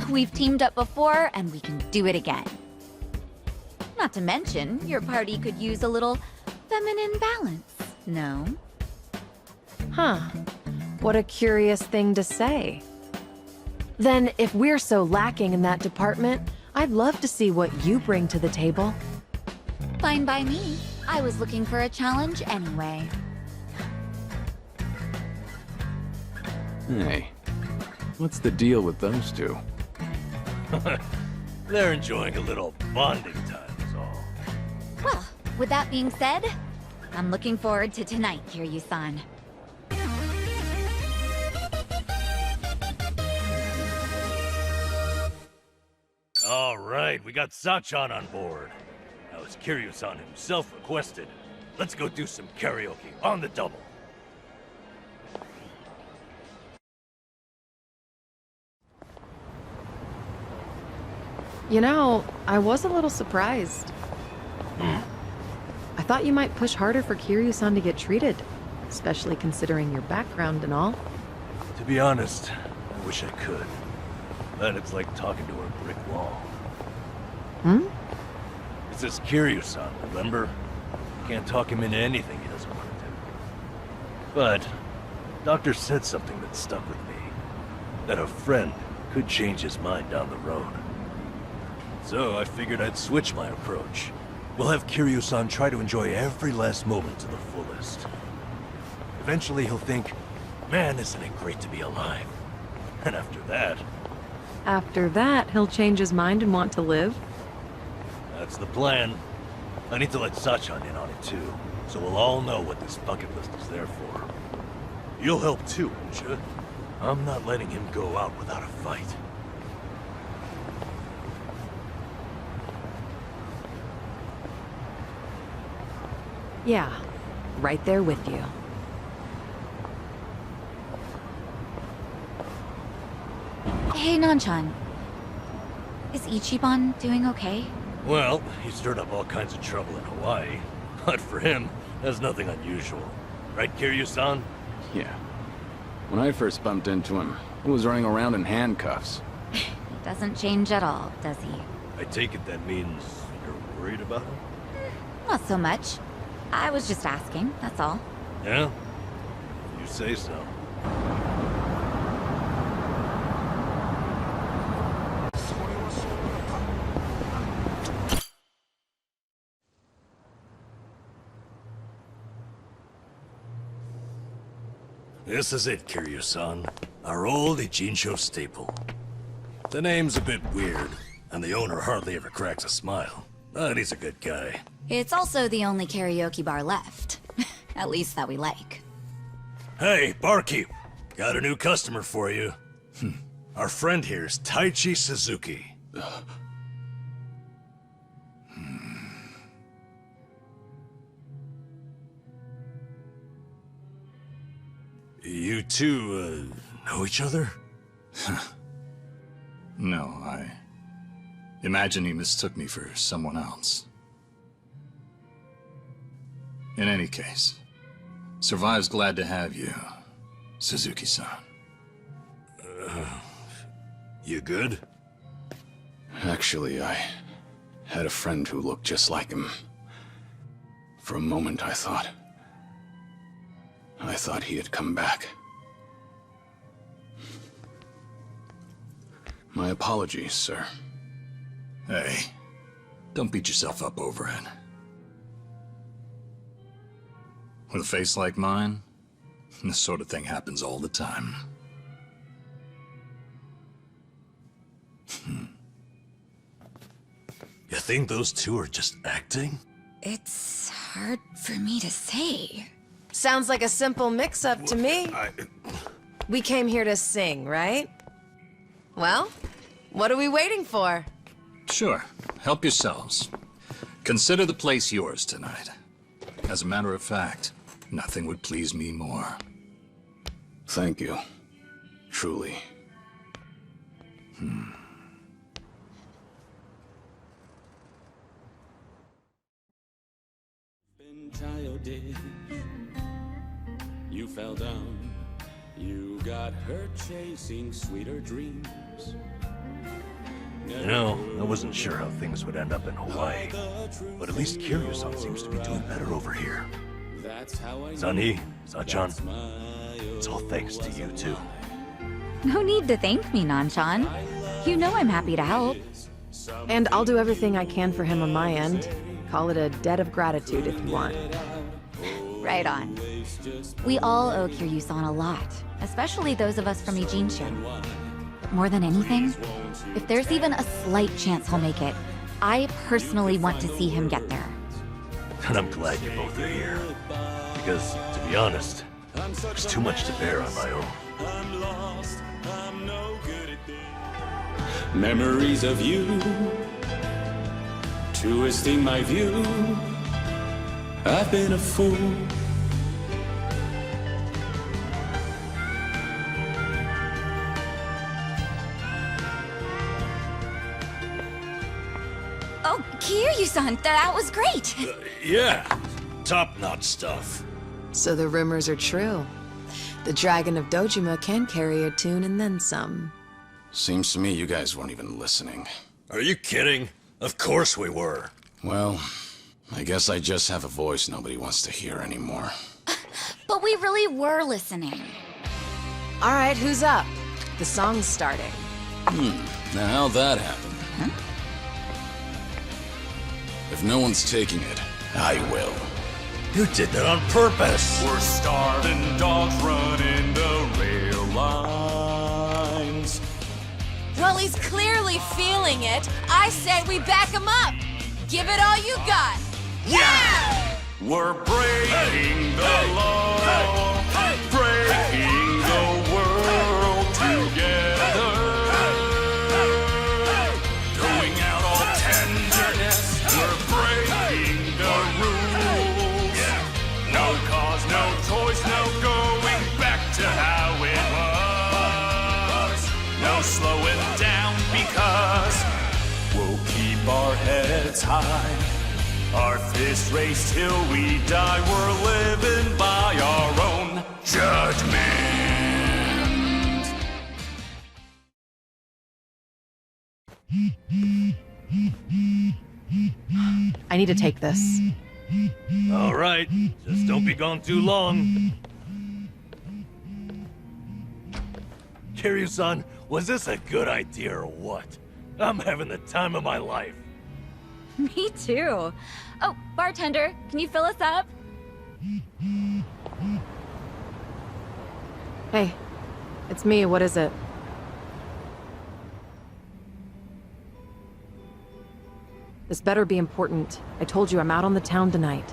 [SPEAKER 22] We've teamed up before, and we can do it again. Not to mention, your party could use a little feminine balance, no?
[SPEAKER 8] Huh. What a curious thing to say. Then, if we're so lacking in that department, I'd love to see what you bring to the table.
[SPEAKER 22] Fine by me. I was looking for a challenge anyway.
[SPEAKER 7] Hey, what's the deal with those two?
[SPEAKER 2] They're enjoying a little bonding time is all.
[SPEAKER 22] Well, with that being said, I'm looking forward to tonight, Kiryu-san.
[SPEAKER 2] All right, we got Sachan on board. Now, as Kiryu-san himself requested, let's go do some karaoke on the double.
[SPEAKER 8] You know, I was a little surprised. I thought you might push harder for Kiryu-san to get treated, especially considering your background and all.
[SPEAKER 2] To be honest, I wish I could. But it's like talking to a brick wall.
[SPEAKER 8] Hmm?
[SPEAKER 2] It's this Kiryu-san, remember? Can't talk him into anything he doesn't want to do. But, Doctor said something that stuck with me. That a friend could change his mind down the road. So I figured I'd switch my approach. We'll have Kiryu-san try to enjoy every last moment to the fullest. Eventually he'll think, man, isn't it great to be alive? And after that...
[SPEAKER 8] After that, he'll change his mind and want to live?
[SPEAKER 2] That's the plan. I need to let Sachan in on it too, so we'll all know what this bucket list is there for. You'll help too, won't you? I'm not letting him go out without a fight.
[SPEAKER 8] Yeah, right there with you.
[SPEAKER 22] Hey, Nanchan. Is Ichiban doing okay?
[SPEAKER 2] Well, he stirred up all kinds of trouble in Hawaii. But for him, that's nothing unusual. Right, Kiryu-san?
[SPEAKER 7] Yeah. When I first bumped into him, he was running around in handcuffs.
[SPEAKER 22] Doesn't change at all, does he?
[SPEAKER 2] I take it that means you're worried about him?
[SPEAKER 22] Not so much. I was just asking, that's all.
[SPEAKER 2] Yeah? You say so. This is it, Kiryu-san. Our old Ichinsho staple. The name's a bit weird, and the owner hardly ever cracks a smile. But he's a good guy.
[SPEAKER 22] It's also the only karaoke bar left. At least that we like.
[SPEAKER 2] Hey, barkeep! Got a new customer for you. Our friend here's Taichi Suzuki. You two, know each other?
[SPEAKER 3] No, I imagine he mistook me for someone else. In any case, Survive's glad to have you, Suzuki-san.
[SPEAKER 2] You good?
[SPEAKER 7] Actually, I had a friend who looked just like him. For a moment, I thought he had come back.
[SPEAKER 3] My apologies, sir. Hey, don't beat yourself up over it. With a face like mine, this sort of thing happens all the time.
[SPEAKER 2] You think those two are just acting?
[SPEAKER 22] It's hard for me to say.
[SPEAKER 8] Sounds like a simple mix-up to me. We came here to sing, right? Well, what are we waiting for?
[SPEAKER 3] Sure, help yourselves. Consider the place yours tonight. As a matter of fact, nothing would please me more. Thank you. Truly.
[SPEAKER 14] Childish. You fell down. You got hurt chasing sweeter dreams.
[SPEAKER 2] You know, I wasn't sure how things would end up in Hawaii, but at least Kiryu-san seems to be doing better over here. Sunny, Sachan, it's all thanks to you two.
[SPEAKER 22] No need to thank me, Nanchan. You know I'm happy to help.
[SPEAKER 8] And I'll do everything I can for him on my end. Call it a debt of gratitude if you want.
[SPEAKER 22] Right on. We all owe Kiryu-san a lot, especially those of us from Ijincho. But more than anything, if there's even a slight chance he'll make it, I personally want to see him get there.
[SPEAKER 2] And I'm glad you both are here. Because, to be honest, there's too much to bear on my own.
[SPEAKER 14] Memories of you, twisting my view. I've been a fool.
[SPEAKER 22] Oh, Kiryu-san, that was great!
[SPEAKER 2] Yeah, top-notch stuff.
[SPEAKER 8] So the rumors are true. The Dragon of Dojima can carry a tune and then some.
[SPEAKER 3] Seems to me you guys weren't even listening.
[SPEAKER 2] Are you kidding? Of course we were.
[SPEAKER 3] Well, I guess I just have a voice nobody wants to hear anymore.
[SPEAKER 22] But we really were listening.
[SPEAKER 8] All right, who's up? The song's starting.
[SPEAKER 3] Now how'd that happen?
[SPEAKER 22] Huh?
[SPEAKER 3] If no one's taking it, I will.
[SPEAKER 2] You did that on purpose.
[SPEAKER 14] We're starving dogs running the rail lines.
[SPEAKER 15] Well, he's clearly feeling it. I say we back him up. Give it all you got. Yeah!
[SPEAKER 14] We're breaking the law, breaking the world together. Going out all tenderness, we're breaking the rules. No cause, no choice, no going back to how it was. No slowing down because we'll keep our heads high. Our fists raised till we die. We're living by our own judgment.
[SPEAKER 8] I need to take this.
[SPEAKER 2] All right, just don't be gone too long. Kiryu-san, was this a good idea or what? I'm having the time of my life.
[SPEAKER 22] Me too. Oh, bartender, can you fill us up?
[SPEAKER 8] Hey, it's me. What is it? This better be important. I told you I'm out on the town tonight.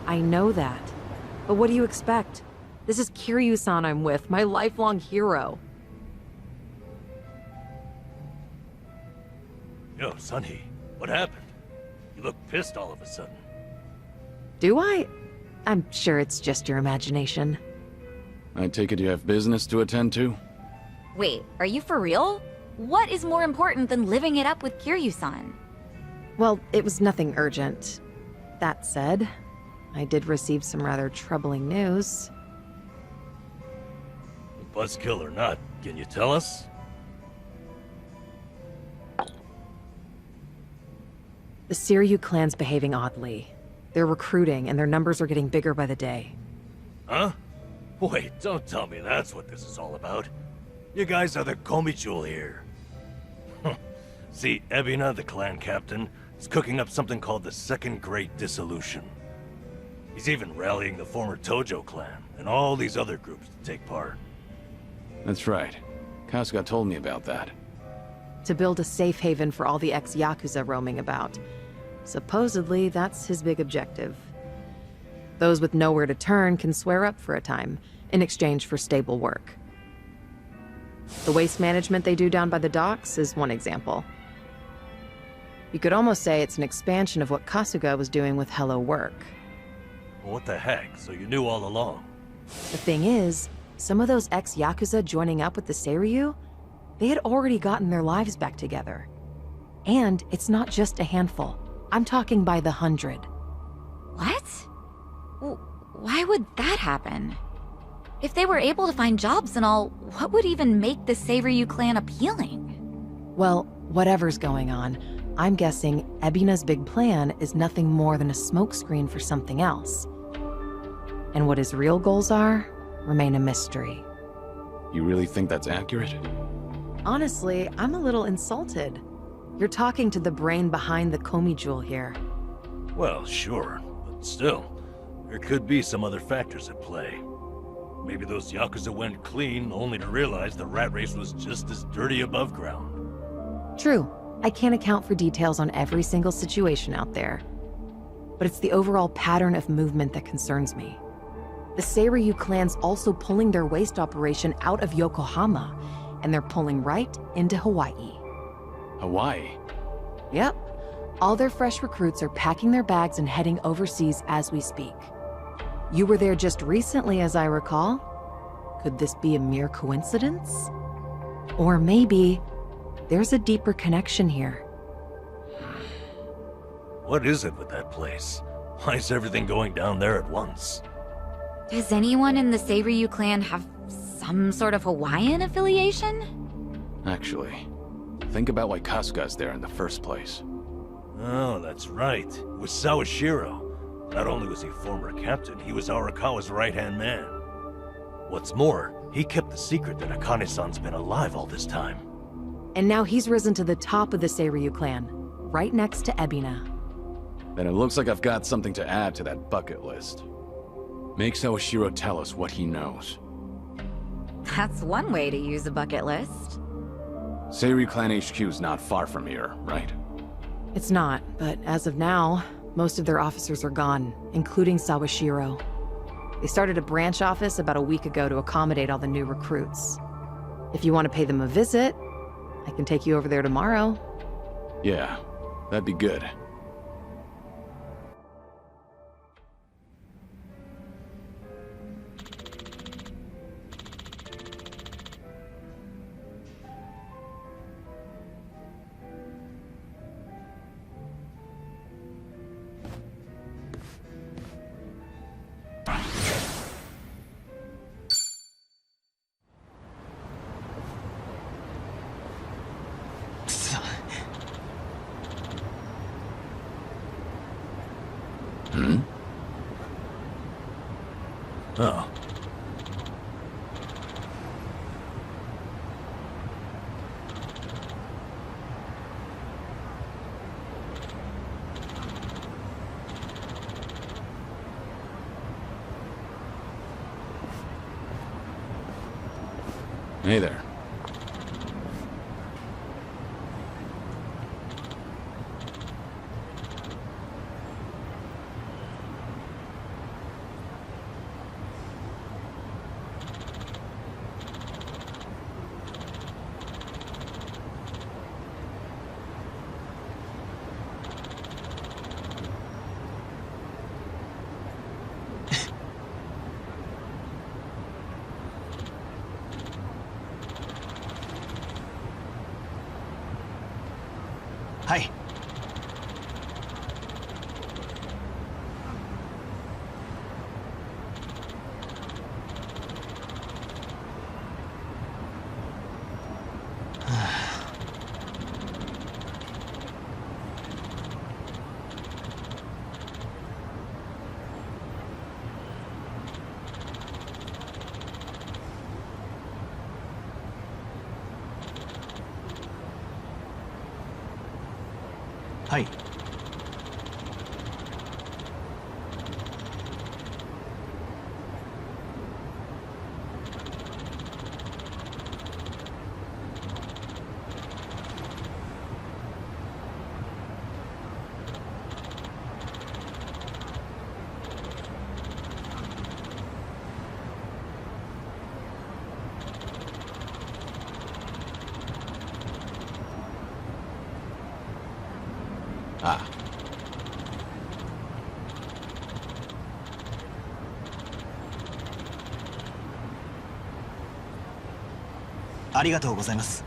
[SPEAKER 8] I know that. But what do you expect? This is Kiryu-san I'm with, my lifelong hero.
[SPEAKER 2] Yo, Sunny, what happened? You look pissed all of a sudden.
[SPEAKER 8] Do I? I'm sure it's just your imagination.
[SPEAKER 7] I take it you have business to attend to?
[SPEAKER 22] Wait, are you for real? What is more important than living it up with Kiryu-san?
[SPEAKER 8] Well, it was nothing urgent. That said, I did receive some rather troubling news.
[SPEAKER 2] Buzzkill or not, can you tell us?
[SPEAKER 8] The Kiryu clan's behaving oddly. They're recruiting, and their numbers are getting bigger by the day.
[SPEAKER 2] Huh? Wait, don't tell me that's what this is all about. You guys are the Komi here. See, Ebina, the clan captain, is cooking up something called the Second Great Dissolution. He's even rallying the former Tojo clan and all these other groups to take part.
[SPEAKER 7] That's right. Kasuga told me about that.
[SPEAKER 8] To build a safe haven for all the ex-Yakuza roaming about. Supposedly, that's his big objective. Those with nowhere to turn can swear up for a time, in exchange for stable work. The waste management they do down by the docks is one example. You could almost say it's an expansion of what Kasuga was doing with Hello Work.
[SPEAKER 2] What the heck? So you knew all along?
[SPEAKER 8] The thing is, some of those ex-Yakuza joining up with the Seiryu, they had already gotten their lives back together. And it's not just a handful. I'm talking by the 100.
[SPEAKER 22] What? Why would that happen? If they were able to find jobs and all, what would even make the Seiryu clan appealing?
[SPEAKER 8] Well, whatever's going on, I'm guessing Ebina's big plan is nothing more than a smokescreen for something else. And what his real goals are, remain a mystery.
[SPEAKER 7] You really think that's accurate?
[SPEAKER 8] Honestly, I'm a little insulted. You're talking to the brain behind the Komi jewel here.
[SPEAKER 2] Well, sure, but still, there could be some other factors at play. Maybe those Yakuza went clean, only to realize the rat race was just as dirty above ground.
[SPEAKER 8] True, I can't account for details on every single situation out there. But it's the overall pattern of movement that concerns me. The Seiryu clan's also pulling their waste operation out of Yokohama, and they're pulling right into Hawaii.
[SPEAKER 7] Hawaii?
[SPEAKER 8] Yep. All their fresh recruits are packing their bags and heading overseas as we speak. You were there just recently, as I recall. Could this be a mere coincidence? Or maybe there's a deeper connection here.
[SPEAKER 2] What is it with that place? Why is everything going down there at once?
[SPEAKER 22] Does anyone in the Seiryu clan have some sort of Hawaiian affiliation?
[SPEAKER 7] Actually, think about why Kasuga's there in the first place.
[SPEAKER 2] Oh, that's right. It was Sawashiro. Not only was he former captain, he was Arakawa's right-hand man. What's more, he kept the secret that Akane-san's been alive all this time.
[SPEAKER 8] And now he's risen to the top of the Seiryu clan, right next to Ebina.
[SPEAKER 7] Then it looks like I've got something to add to that bucket list. Make Sawashiro tell us what he knows.
[SPEAKER 22] That's one way to use a bucket list.
[SPEAKER 7] Seiryu clan HQ's not far from here, right?
[SPEAKER 8] It's not, but as of now, most of their officers are gone, including Sawashiro. They started a branch office about a week ago to accommodate all the new recruits. If you want to pay them a visit, I can take you over there tomorrow.
[SPEAKER 7] Yeah, that'd be good.
[SPEAKER 2] Oh.
[SPEAKER 7] Hey there.
[SPEAKER 17] Hi.
[SPEAKER 5] はい。
[SPEAKER 7] Ah.
[SPEAKER 5] ありがとうございます。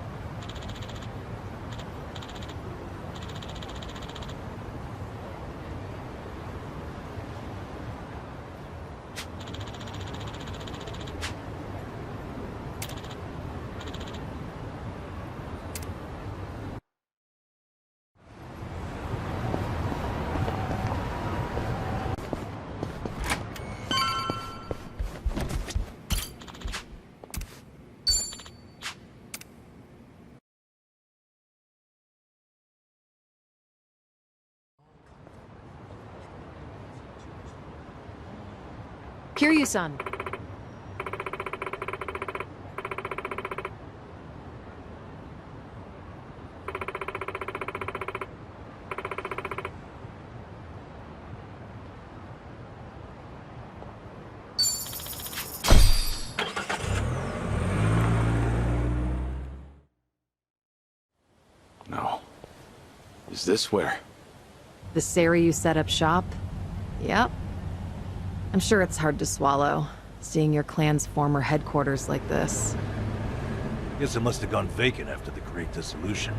[SPEAKER 8] Kiryu-san.
[SPEAKER 7] No. Is this where?
[SPEAKER 8] The Seiryu set up shop? Yep. I'm sure it's hard to swallow, seeing your clan's former headquarters like this.
[SPEAKER 2] Guess it must have gone vacant after the Great Dissolution.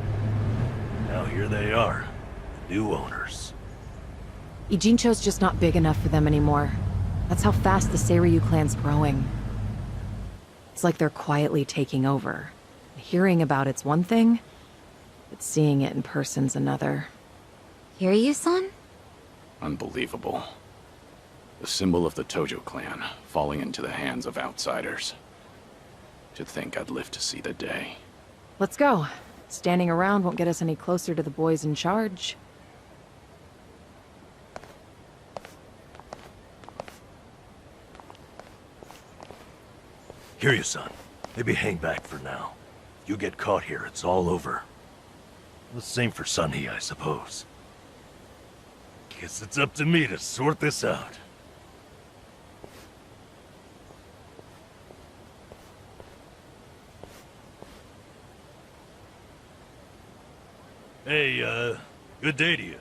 [SPEAKER 2] Now here they are, the new owners.
[SPEAKER 8] Ijincho's just not big enough for them anymore. That's how fast the Seiryu clan's growing. It's like they're quietly taking over. Hearing about it's one thing, but seeing it in person's another.
[SPEAKER 22] Kiryu-san?
[SPEAKER 7] Unbelievable. The symbol of the Tojo clan, falling into the hands of outsiders. To think I'd live to see the day.
[SPEAKER 8] Let's go. Standing around won't get us any closer to the boys in charge.
[SPEAKER 2] Kiryu-san, maybe hang back for now. If you get caught here, it's all over. The same for Sunhee, I suppose. Guess it's up to me to sort this out. Hey, good day to you.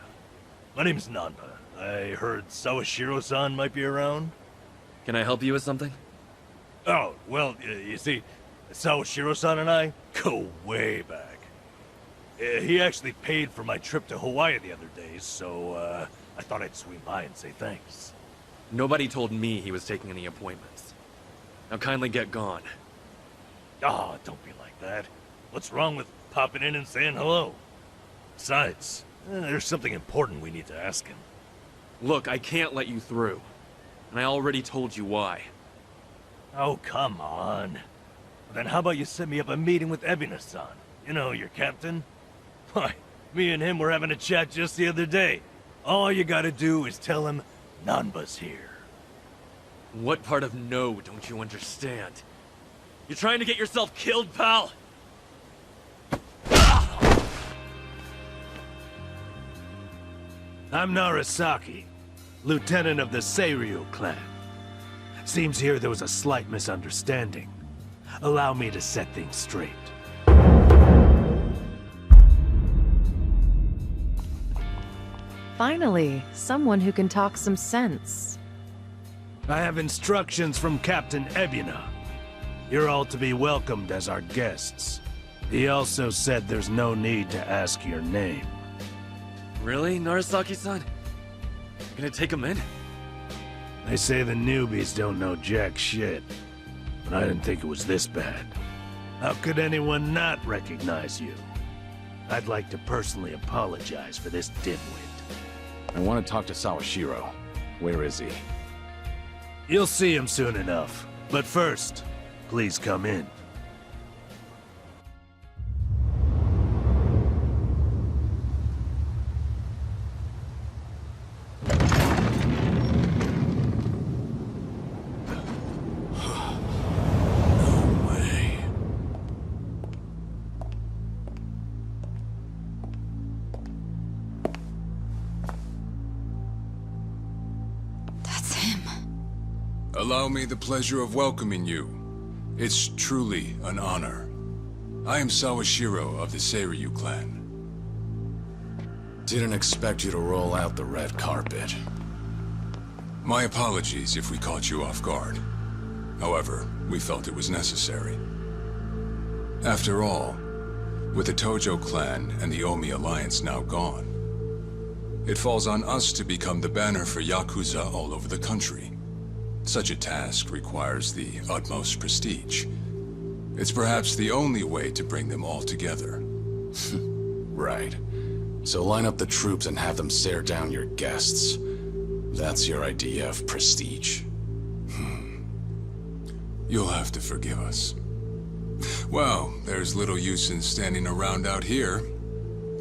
[SPEAKER 2] My name's Nanba. I heard Sawashiro-san might be around.
[SPEAKER 11] Can I help you with something?
[SPEAKER 2] Oh, well, you see, Sawashiro-san and I go way back. He actually paid for my trip to Hawaii the other day, so, I thought I'd swing by and say thanks.
[SPEAKER 11] Nobody told me he was taking any appointments. Now kindly get gone.
[SPEAKER 2] Oh, don't be like that. What's wrong with popping in and saying hello? Besides, there's something important we need to ask him.
[SPEAKER 11] Look, I can't let you through. And I already told you why.
[SPEAKER 2] Oh, come on. Then how about you set me up a meeting with Ebina-san? You know, your captain? Why, me and him were having a chat just the other day. All you gotta do is tell him Nanba's here.
[SPEAKER 11] What part of no don't you understand? You're trying to get yourself killed, pal?
[SPEAKER 10] I'm Narasaki, lieutenant of the Seiryu clan. Seems here there was a slight misunderstanding. Allow me to set things straight.
[SPEAKER 8] Finally, someone who can talk some sense.
[SPEAKER 10] I have instructions from Captain Ebina. You're all to be welcomed as our guests. He also said there's no need to ask your name.
[SPEAKER 11] Really, Narasaki-san? You're gonna take him in?
[SPEAKER 10] They say the newbies don't know jack shit, but I didn't think it was this bad. How could anyone not recognize you? I'd like to personally apologize for this dimwit.
[SPEAKER 7] I want to talk to Sawashiro. Where is he?
[SPEAKER 10] You'll see him soon enough. But first, please come in.
[SPEAKER 16] Allow me the pleasure of welcoming you. It's truly an honor. I am Sawashiro of the Seiryu clan.
[SPEAKER 7] Didn't expect you to roll out the red carpet.
[SPEAKER 16] My apologies if we caught you off guard. However, we felt it was necessary. After all, with the Tojo clan and the Omi alliance now gone, it falls on us to become the banner for Yakuza all over the country. Such a task requires the utmost prestige. It's perhaps the only way to bring them all together.
[SPEAKER 7] Right. So line up the troops and have them stare down your guests. That's your idea of prestige.
[SPEAKER 16] You'll have to forgive us. Well, there's little use in standing around out here.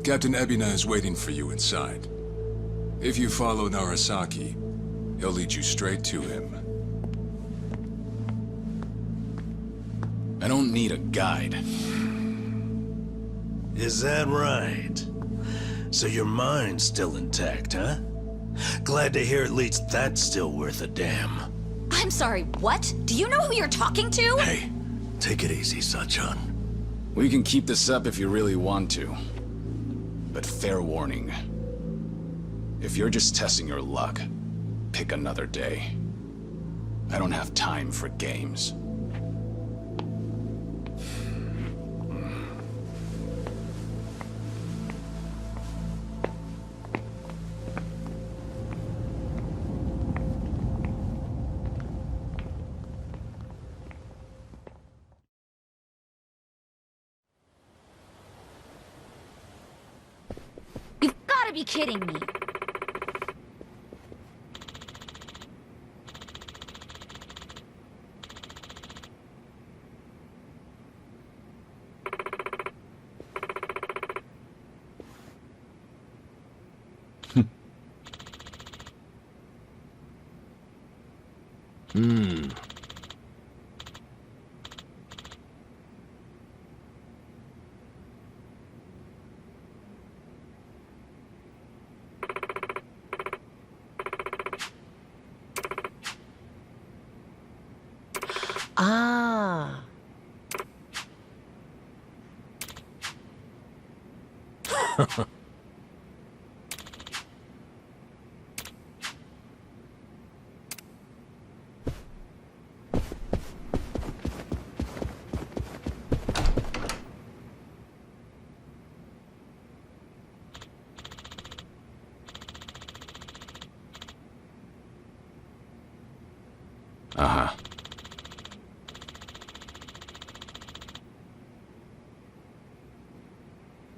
[SPEAKER 16] Captain Ebina is waiting for you inside. If you follow Narasaki, he'll lead you straight to him.
[SPEAKER 7] I don't need a guide.
[SPEAKER 10] Is that right? So your mind's still intact, huh? Glad to hear at least that's still worth a damn.
[SPEAKER 15] I'm sorry, what? Do you know who you're talking to?
[SPEAKER 10] Hey, take it easy, Sachan.
[SPEAKER 7] We can keep this up if you really want to. But fair warning. If you're just testing your luck, pick another day. I don't have time for games.
[SPEAKER 22] You've got to be kidding me.
[SPEAKER 8] Ah.
[SPEAKER 7] Uh-huh.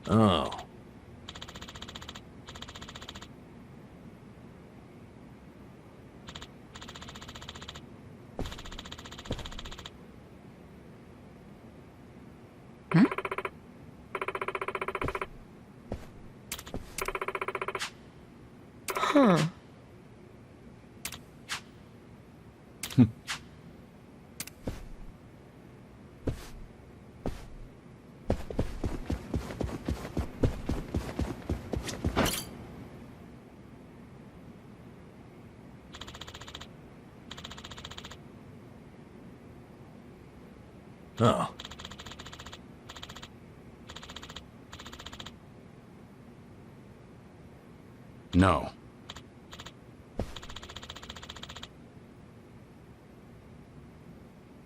[SPEAKER 10] Oh.
[SPEAKER 8] Huh.
[SPEAKER 10] Oh.
[SPEAKER 7] No.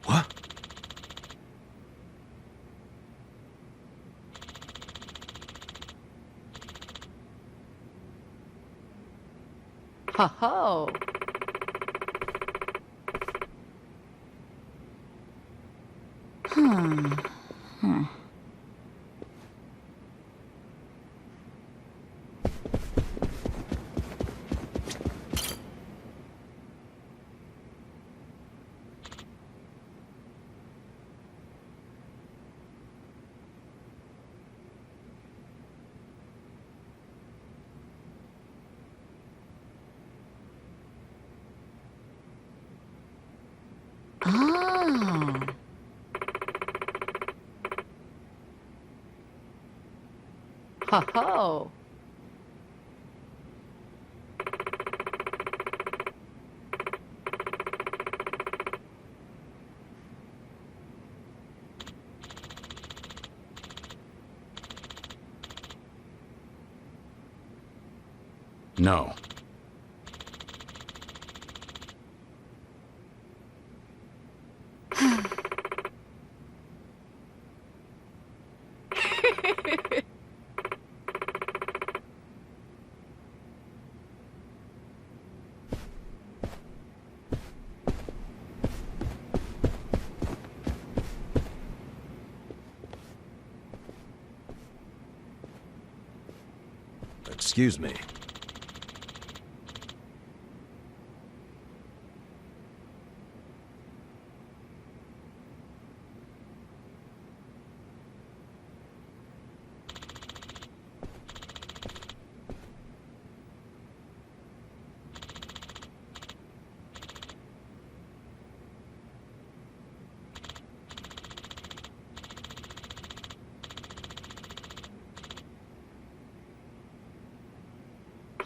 [SPEAKER 10] What?
[SPEAKER 8] Ho ho. Ah. Ho ho.
[SPEAKER 7] No.
[SPEAKER 2] Excuse me.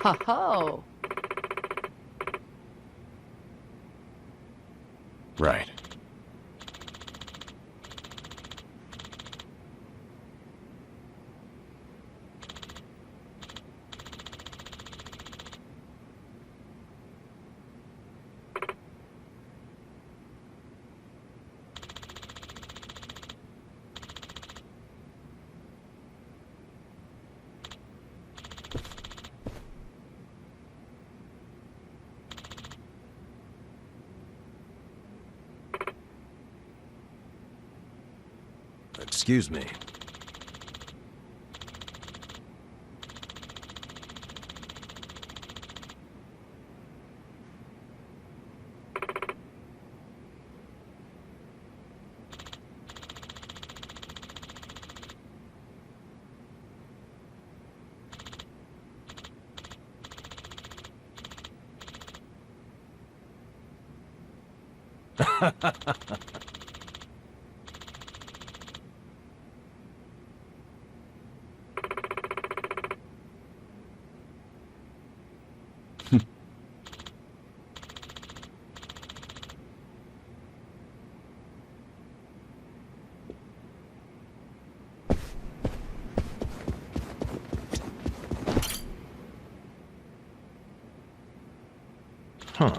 [SPEAKER 8] Ho ho!
[SPEAKER 7] Right.
[SPEAKER 2] Excuse me. Huh.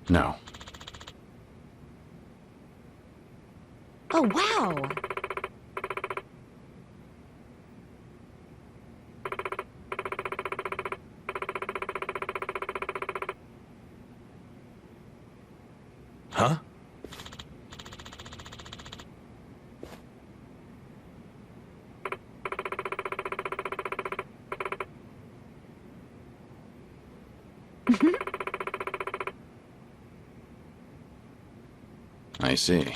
[SPEAKER 7] No.
[SPEAKER 22] Oh, wow!
[SPEAKER 2] Huh?
[SPEAKER 7] I see.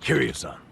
[SPEAKER 2] Kiryu-san.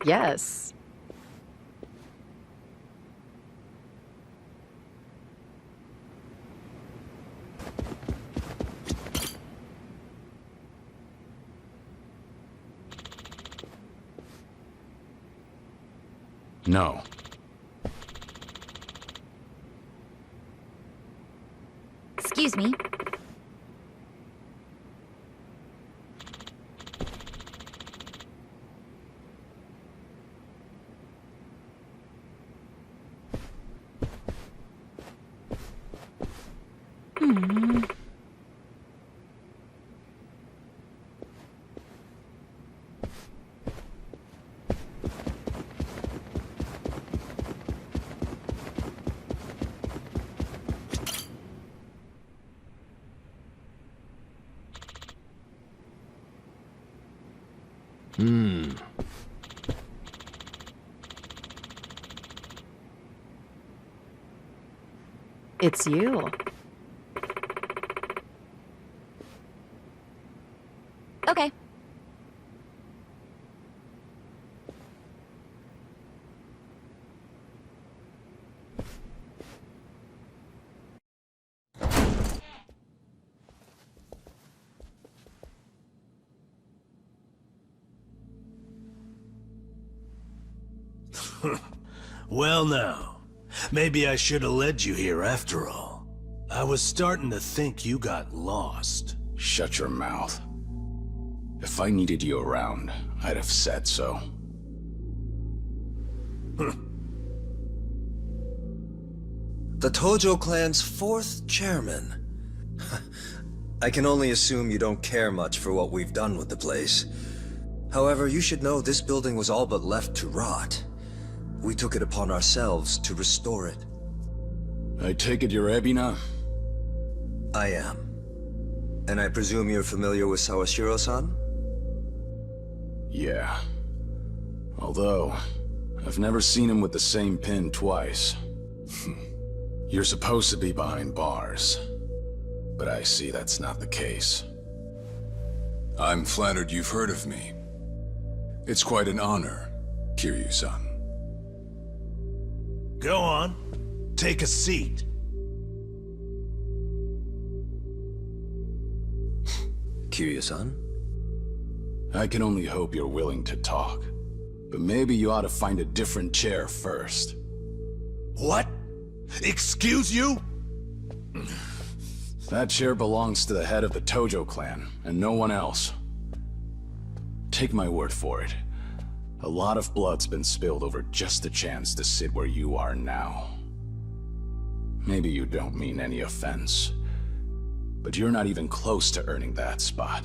[SPEAKER 8] Yes.
[SPEAKER 7] No.
[SPEAKER 22] Excuse me.
[SPEAKER 8] It's you.
[SPEAKER 22] Okay.
[SPEAKER 10] Well now, maybe I should have led you here after all. I was starting to think you got lost.
[SPEAKER 7] Shut your mouth. If I needed you around, I'd have said so.
[SPEAKER 19] The Tojo clan's 4th chairman. I can only assume you don't care much for what we've done with the place. However, you should know this building was all but left to rot. We took it upon ourselves to restore it.
[SPEAKER 7] I take it you're Ebina?
[SPEAKER 19] I am. And I presume you're familiar with Sawashiro-san?
[SPEAKER 7] Yeah. Although, I've never seen him with the same pin twice. You're supposed to be behind bars. But I see that's not the case.
[SPEAKER 16] I'm flattered you've heard of me. It's quite an honor, Kiryu-san.
[SPEAKER 10] Go on. Take a seat.
[SPEAKER 19] Kiryu-san?
[SPEAKER 7] I can only hope you're willing to talk. But maybe you ought to find a different chair first.
[SPEAKER 10] What? Excuse you?
[SPEAKER 7] That chair belongs to the head of the Tojo clan, and no one else. Take my word for it. A lot of blood's been spilled over just the chance to sit where you are now. Maybe you don't mean any offense, but you're not even close to earning that spot.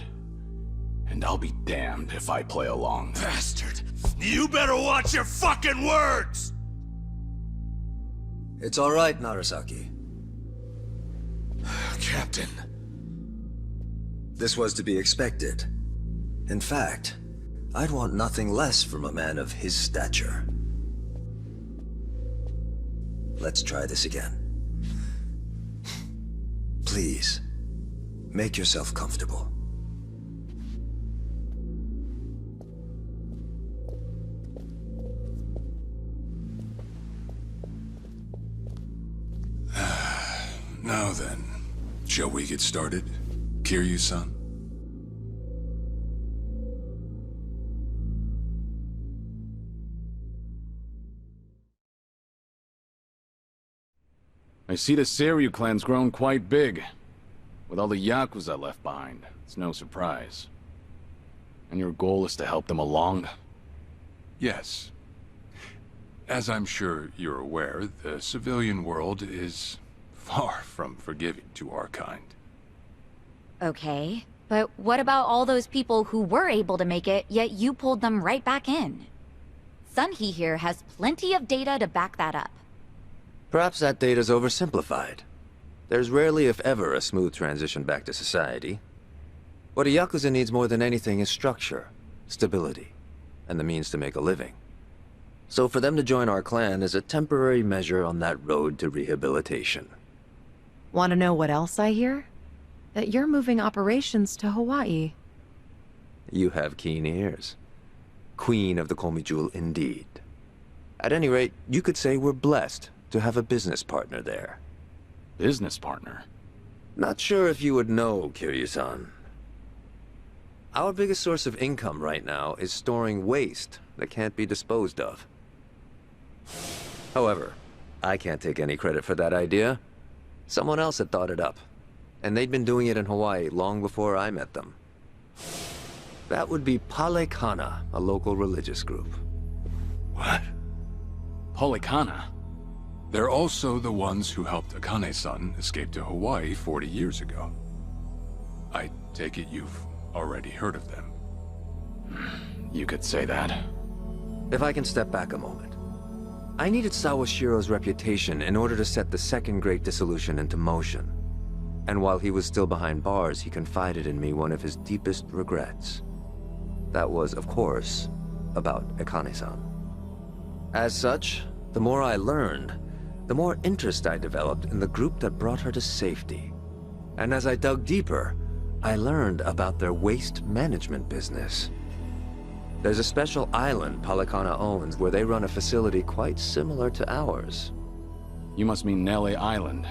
[SPEAKER 7] And I'll be damned if I play along.
[SPEAKER 10] Bastard! You better watch your fucking words!
[SPEAKER 19] It's all right, Narasaki.
[SPEAKER 10] Captain.
[SPEAKER 19] This was to be expected. In fact, I'd want nothing less from a man of his stature. Let's try this again. Please, make yourself comfortable.
[SPEAKER 16] Now then, shall we get started, Kiryu-san?
[SPEAKER 7] I see the Seiryu clan's grown quite big. With all the Yakuza left behind, it's no surprise. And your goal is to help them along?
[SPEAKER 16] Yes. As I'm sure you're aware, the civilian world is far from forgiving to our kind.
[SPEAKER 22] Okay, but what about all those people who were able to make it, yet you pulled them right back in? Sunhee here has plenty of data to back that up.
[SPEAKER 20] Perhaps that data's oversimplified. There's rarely, if ever, a smooth transition back to society. What a Yakuza needs more than anything is structure, stability, and the means to make a living. So for them to join our clan is a temporary measure on that road to rehabilitation.
[SPEAKER 8] Want to know what else I hear? That you're moving operations to Hawaii.
[SPEAKER 20] You have keen ears. Queen of the Komi Jewel, indeed. At any rate, you could say we're blessed to have a business partner there.
[SPEAKER 7] Business partner?
[SPEAKER 20] Not sure if you would know, Kiryu-san. Our biggest source of income right now is storing waste that can't be disposed of. However, I can't take any credit for that idea. Someone else had thought it up, and they'd been doing it in Hawaii long before I met them. That would be Palekana, a local religious group.
[SPEAKER 7] What? Palekana?
[SPEAKER 16] They're also the ones who helped Akane-san escape to Hawaii 40 years ago. I take it you've already heard of them.
[SPEAKER 7] You could say that.
[SPEAKER 20] If I can step back a moment. I needed Sawashiro's reputation in order to set the second Great Dissolution into motion. And while he was still behind bars, he confided in me one of his deepest regrets. That was, of course, about Akane-san. As such, the more I learned, the more interest I developed in the group that brought her to safety. And as I dug deeper, I learned about their waste management business. There's a special island Polycana owns where they run a facility quite similar to ours.
[SPEAKER 7] You must mean Natalie Island.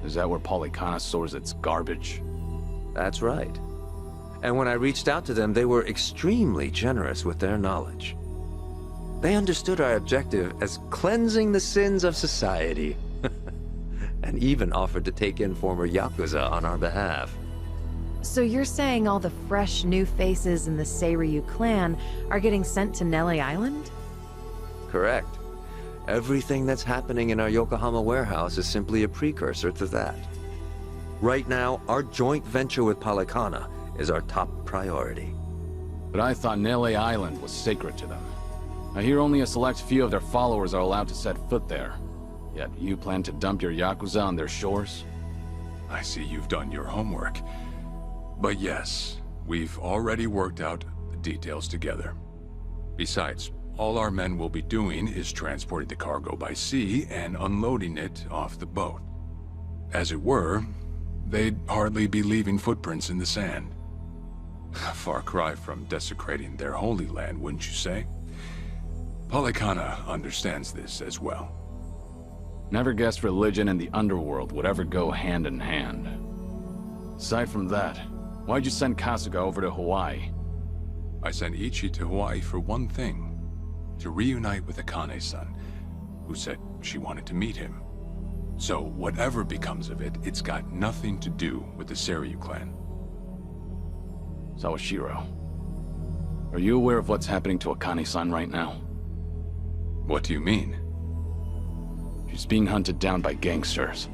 [SPEAKER 7] Is that where Polycana stores its garbage?
[SPEAKER 20] That's right. And when I reached out to them, they were extremely generous with their knowledge. They understood our objective as cleansing the sins of society, and even offered to take in former Yakuza on our behalf.
[SPEAKER 8] So you're saying all the fresh new faces in the Seiryu clan are getting sent to Natalie Island?
[SPEAKER 20] Correct. Everything that's happening in our Yokohama warehouse is simply a precursor to that. Right now, our joint venture with Polycana is our top priority.
[SPEAKER 7] But I thought Natalie Island was sacred to them. I hear only a select few of their followers are allowed to set foot there. Yet you plan to dump your Yakuza on their shores?
[SPEAKER 16] I see you've done your homework. But yes, we've already worked out the details together. Besides, all our men will be doing is transporting the cargo by sea and unloading it off the boat. As it were, they'd hardly be leaving footprints in the sand. A far cry from desecrating their holy land, wouldn't you say? Polycana understands this as well.
[SPEAKER 7] Never guessed religion and the underworld would ever go hand in hand. Aside from that, why'd you send Kasuga over to Hawaii?
[SPEAKER 16] I sent Ichi to Hawaii for one thing. To reunite with Akane-san, who said she wanted to meet him. So whatever becomes of it, it's got nothing to do with the Seiryu clan.
[SPEAKER 7] Sawashiro, are you aware of what's happening to Akane-san right now?
[SPEAKER 16] What do you mean?
[SPEAKER 7] She's being hunted down by gangsters,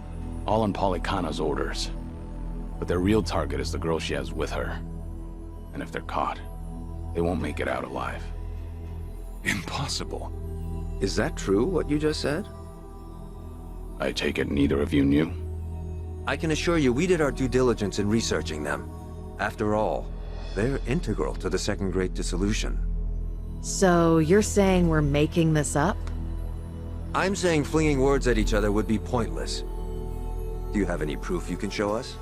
[SPEAKER 7] all on Polycana's orders. But their real target is the girl she has with her. And if they're caught, they won't make it out alive.
[SPEAKER 16] Impossible.
[SPEAKER 20] Is that true, what you just said?
[SPEAKER 7] I take it neither of you knew?
[SPEAKER 20] I can assure you we did our due diligence in researching them. After all, they're integral to the Second Great Dissolution.
[SPEAKER 8] So you're saying we're making this up?
[SPEAKER 20] I'm saying flinging words at each other would be pointless. Do you have any proof you can show us?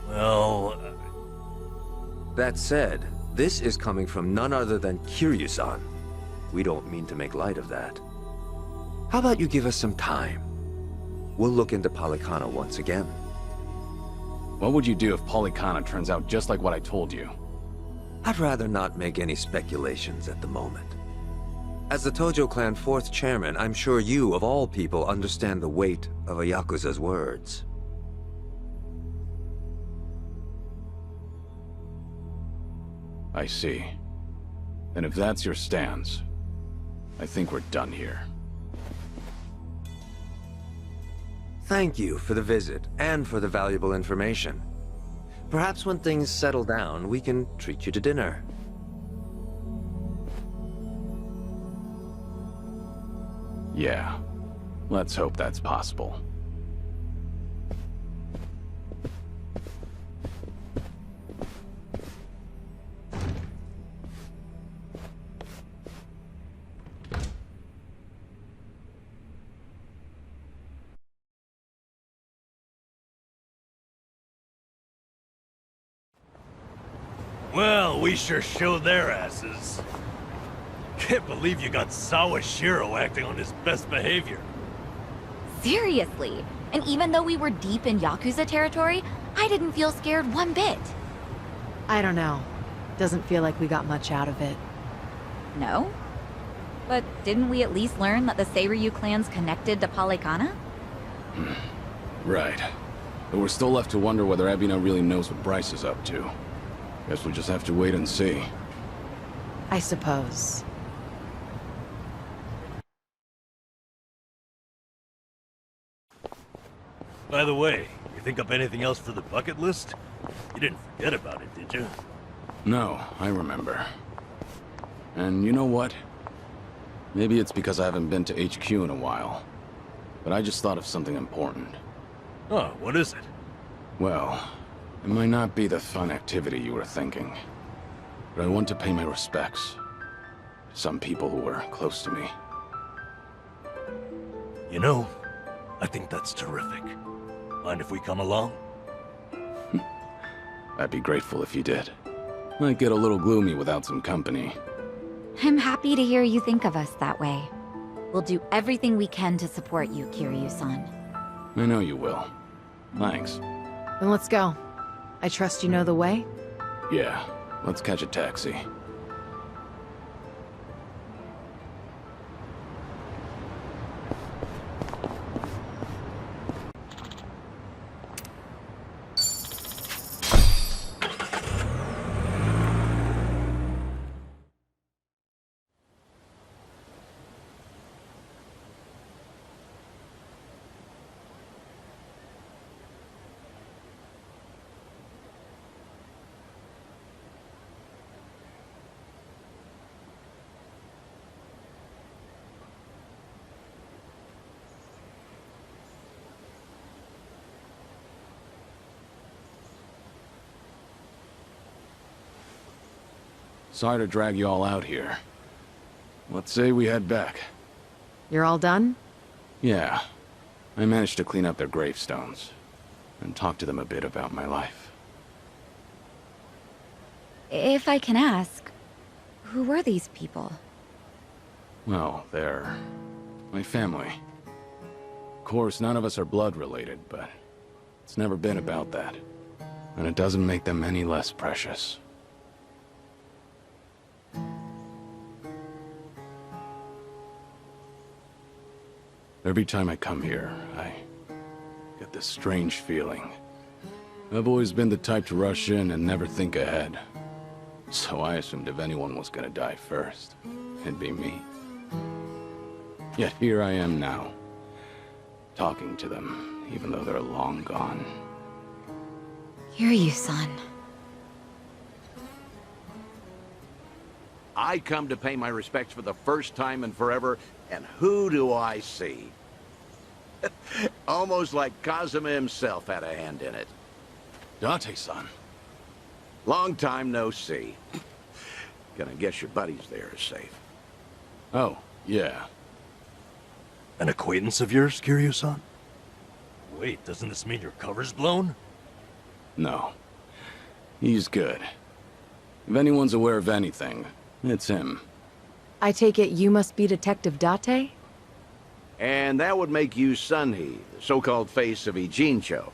[SPEAKER 2] Well...
[SPEAKER 20] That said, this is coming from none other than Kiryu-san. We don't mean to make light of that. How about you give us some time? We'll look into Polycana once again.
[SPEAKER 7] What would you do if Polycana turns out just like what I told you?
[SPEAKER 20] I'd rather not make any speculations at the moment. As the Tojo clan 4th chairman, I'm sure you, of all people, understand the weight of a Yakuza's words.
[SPEAKER 7] I see. And if that's your stance, I think we're done here.
[SPEAKER 20] Thank you for the visit, and for the valuable information. Perhaps when things settle down, we can treat you to dinner.
[SPEAKER 7] Yeah. Let's hope that's possible.
[SPEAKER 2] Well, we sure showed their asses. Can't believe you got Sawashiro acting on his best behavior.
[SPEAKER 22] Seriously. And even though we were deep in Yakuza territory, I didn't feel scared one bit.
[SPEAKER 8] I don't know. Doesn't feel like we got much out of it.
[SPEAKER 22] No? But didn't we at least learn that the Seiryu clan's connected to Polycana?
[SPEAKER 7] Right. But we're still left to wonder whether Ebina really knows what Bryce is up to. Guess we'll just have to wait and see.
[SPEAKER 8] I suppose.
[SPEAKER 2] By the way, you think up anything else for the bucket list? You didn't forget about it, did you?
[SPEAKER 7] No, I remember. And you know what? Maybe it's because I haven't been to HQ in a while. But I just thought of something important.
[SPEAKER 2] Oh, what is it?
[SPEAKER 7] Well, it might not be the fun activity you were thinking. But I want to pay my respects to some people who were close to me.
[SPEAKER 2] You know, I think that's terrific. Mind if we come along?
[SPEAKER 7] I'd be grateful if you did. Might get a little gloomy without some company.
[SPEAKER 22] I'm happy to hear you think of us that way. We'll do everything we can to support you, Kiryu-san.
[SPEAKER 7] I know you will. Thanks.
[SPEAKER 8] Then let's go. I trust you know the way?
[SPEAKER 7] Yeah, let's catch a taxi. Sorry to drag you all out here. Let's say we head back.
[SPEAKER 8] You're all done?
[SPEAKER 7] Yeah. I managed to clean up their gravestones and talk to them a bit about my life.
[SPEAKER 22] If I can ask, who were these people?
[SPEAKER 7] Well, they're my family. Of course, none of us are blood related, but it's never been about that. And it doesn't make them any less precious. Every time I come here, I get this strange feeling. I've always been the type to rush in and never think ahead. So I assumed if anyone was gonna die first, it'd be me. Yet here I am now, talking to them, even though they're long gone.
[SPEAKER 22] Kiryu-san.
[SPEAKER 6] I come to pay my respects for the first time in forever, and who do I see? Almost like Kazuma himself had a hand in it.
[SPEAKER 7] Date-san.
[SPEAKER 6] Long time no see. Gonna guess your buddies there are safe.
[SPEAKER 7] Oh, yeah.
[SPEAKER 2] An acquaintance of yours, Kiryu-san? Wait, doesn't this mean your cover's blown?
[SPEAKER 7] No. He's good. If anyone's aware of anything, it's him.
[SPEAKER 8] I take it you must be Detective Date?
[SPEAKER 6] And that would make you Sunhee, the so-called face of Ijincho.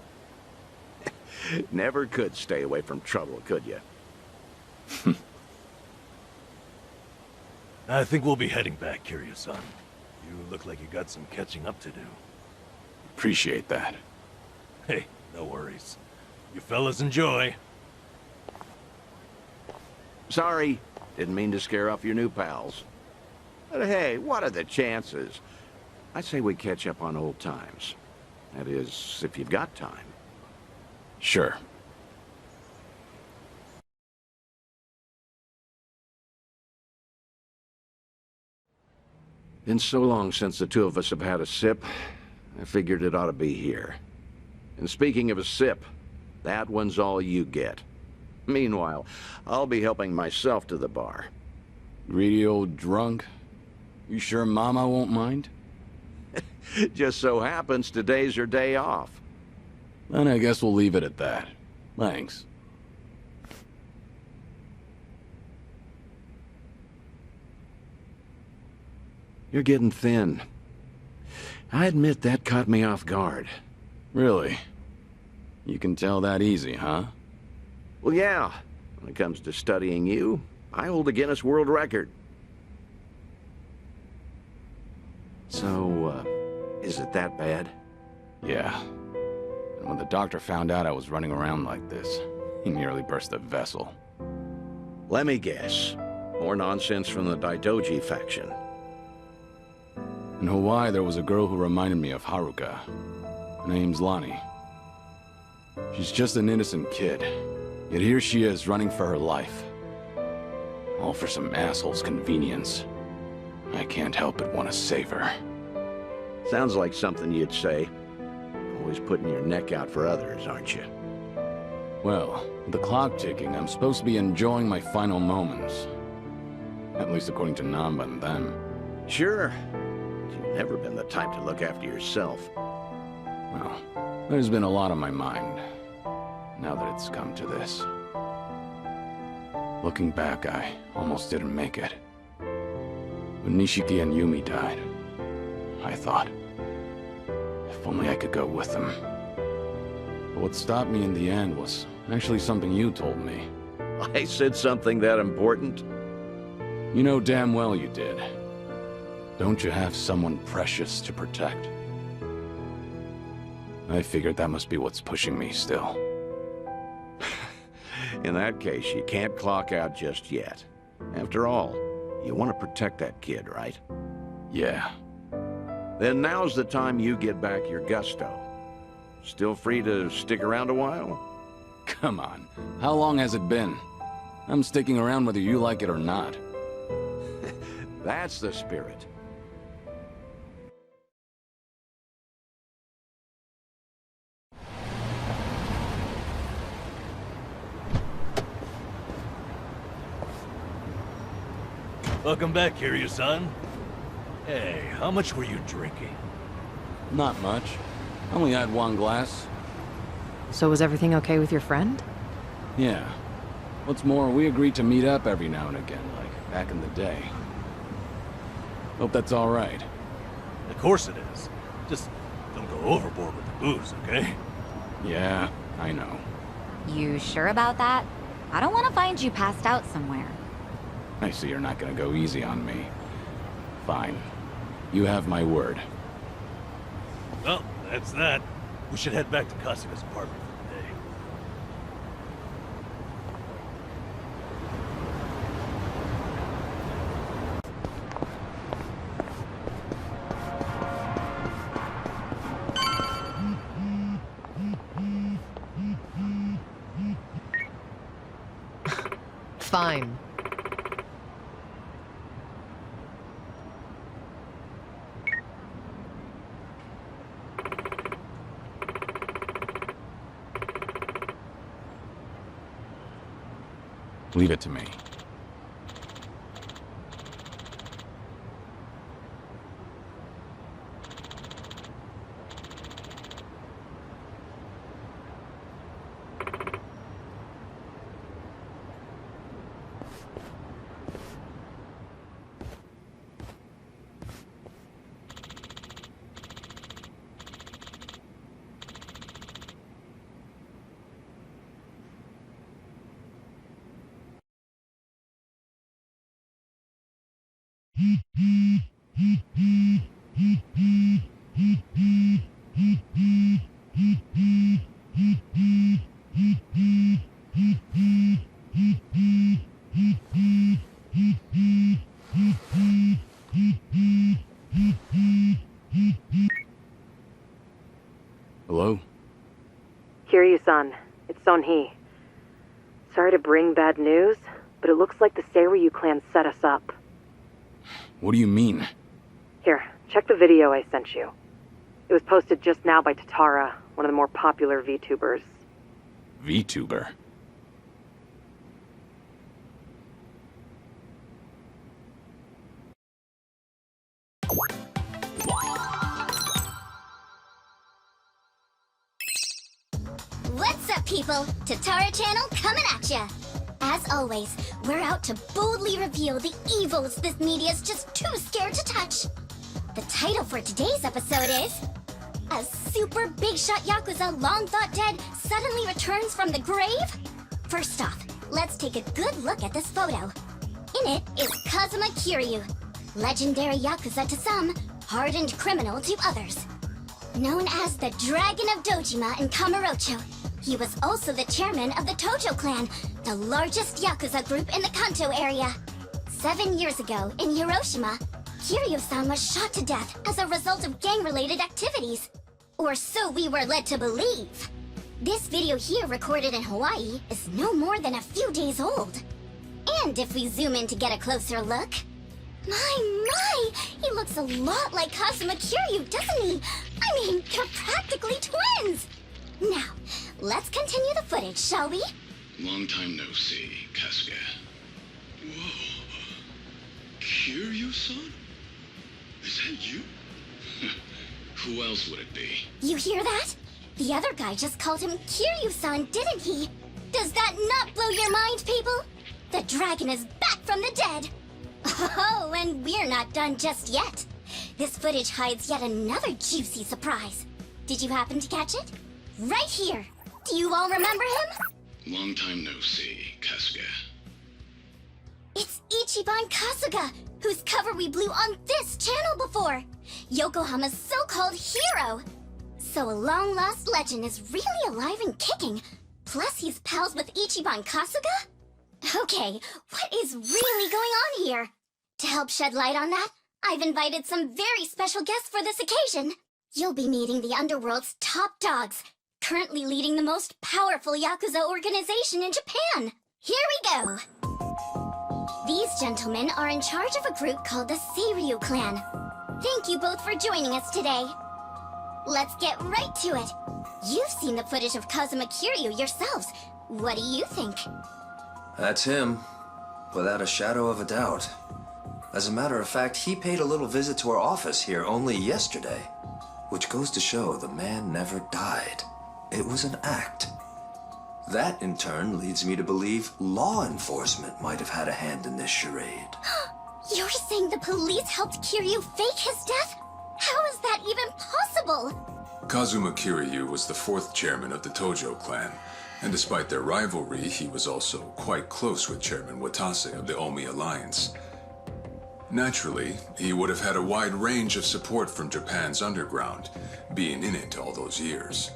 [SPEAKER 6] Never could stay away from trouble, could you?
[SPEAKER 2] I think we'll be heading back, Kiryu-san. You look like you got some catching up to do.
[SPEAKER 7] Appreciate that.
[SPEAKER 2] Hey, no worries. You fellas enjoy.
[SPEAKER 6] Sorry, didn't mean to scare off your new pals. But hey, what are the chances? I say we catch up on old times. That is, if you've got time.
[SPEAKER 7] Sure.
[SPEAKER 6] Been so long since the two of us have had a sip, I figured it ought to be here. And speaking of a sip, that one's all you get. Meanwhile, I'll be helping myself to the bar.
[SPEAKER 7] Greedy old drunk? You sure Mama won't mind?
[SPEAKER 6] Just so happens today's her day off.
[SPEAKER 7] Then I guess we'll leave it at that. Thanks.
[SPEAKER 6] You're getting thin. I admit that caught me off guard.
[SPEAKER 7] Really? You can tell that easy, huh?
[SPEAKER 6] Well, yeah. When it comes to studying you, I hold a Guinness World Record. So, is it that bad?
[SPEAKER 7] Yeah. And when the doctor found out I was running around like this, he nearly burst the vessel.
[SPEAKER 6] Let me guess. More nonsense from the Daidoji faction.
[SPEAKER 7] In Hawaii, there was a girl who reminded me of Haruka. Her name's Lonnie. She's just an innocent kid. Yet here she is, running for her life. All for some asshole's convenience. I can't help but want to save her.
[SPEAKER 6] Sounds like something you'd say. Always putting your neck out for others, aren't you?
[SPEAKER 7] Well, with the clock ticking, I'm supposed to be enjoying my final moments. At least according to Namba and them.
[SPEAKER 6] Sure. you've never been the type to look after yourself.
[SPEAKER 7] Well, there's been a lot on my mind, now that it's come to this. Looking back, I almost didn't make it. When Nishiki and Yumi died, I thought, if only I could go with them. But what stopped me in the end was actually something you told me.
[SPEAKER 6] I said something that important?
[SPEAKER 7] You know damn well you did. Don't you have someone precious to protect? I figured that must be what's pushing me still.
[SPEAKER 6] In that case, you can't clock out just yet. After all, you want to protect that kid, right?
[SPEAKER 7] Yeah.
[SPEAKER 6] Then now's the time you get back your gusto. Still free to stick around a while?
[SPEAKER 7] Come on. How long has it been? I'm sticking around whether you like it or not.
[SPEAKER 6] That's the spirit.
[SPEAKER 2] Welcome back, Kiryu-san. Hey, how much were you drinking?
[SPEAKER 7] Not much. Only had one glass.
[SPEAKER 8] So was everything okay with your friend?
[SPEAKER 7] Yeah. What's more, we agreed to meet up every now and again, like back in the day. Hope that's all right.
[SPEAKER 2] Of course it is. Just don't go overboard with the booze, okay?
[SPEAKER 7] Yeah, I know.
[SPEAKER 22] You sure about that? I don't want to find you passed out somewhere.
[SPEAKER 7] I see you're not gonna go easy on me. Fine. You have my word.
[SPEAKER 2] Well, that's that. We should head back to Kasuga's apartment for the day.
[SPEAKER 8] Fine.
[SPEAKER 7] Leave it to me. Hello?
[SPEAKER 8] Kiryu-san, it's Son-hee. Sorry to bring bad news, but it looks like the Seiryu clan set us up.
[SPEAKER 7] What do you mean?
[SPEAKER 8] Here, check the video I sent you. It was posted just now by Tatara, one of the more popular VTubers.
[SPEAKER 7] VTuber?
[SPEAKER 1] What's up, people? Tatara Channel coming at ya! As always, we're out to boldly reveal the evils this media's just too scared to touch. The title for today's episode is... A super big shot Yakuza long thought dead suddenly returns from the grave? First off, let's take a good look at this photo. In it is Kazuma Kiryu, legendary Yakuza to some, hardened criminal to others. Known as the Dragon of Dojima in Kamurocho, he was also the chairman of the Tojo clan, the largest Yakuza group in the Kanto area. 7 years ago, in Hiroshima, Kiryu-san was shot to death as a result of gang-related activities. Or so we were led to believe. This video here, recorded in Hawaii, is no more than a few days old. And if we zoom in to get a closer look... My! He looks a lot like Kazuma Kiryu, doesn't he? I mean, they're practically twins! Now, let's continue the footage, shall we?
[SPEAKER 12] Long time no see, Kasuga. Whoa. Kiryu-san? Is that you? Who else would it be?
[SPEAKER 1] You hear that? The other guy just called him Kiryu-san, didn't he? Does that not blow your mind, people? The dragon is back from the dead! Oh, and we're not done just yet. This footage hides yet another juicy surprise. Did you happen to catch it? Right here! Do you all remember him?
[SPEAKER 12] Long time no see, Kasuga.
[SPEAKER 1] It's Ichiban Kasuga, whose cover we blew on this channel before! Yokohama's so-called hero! So a long-lost legend is really alive and kicking. Plus he's pals with Ichiban Kasuga? Okay, what is really going on here? To help shed light on that, I've invited some very special guests for this occasion. You'll be meeting the Underworld's top dogs, currently leading the most powerful Yakuza organization in Japan. Here we go! These gentlemen are in charge of a group called the Seiryu Clan. Thank you both for joining us today. Let's get right to it. You've seen the footage of Kazuma Kiryu yourselves. What do you think?
[SPEAKER 19] That's him, without a shadow of a doubt. As a matter of fact, he paid a little visit to our office here only yesterday. Which goes to show the man never died. It was an act. That, in turn, leads me to believe law enforcement might have had a hand in this charade.
[SPEAKER 1] You're saying the police helped Kiryu fake his death? How is that even possible?
[SPEAKER 16] Kazuma Kiryu was the 4th chairman of the Tojo clan, and despite their rivalry, he was also quite close with Chairman Watase of the Omi Alliance. Naturally, he would have had a wide range of support from Japan's underground, being in it all those years.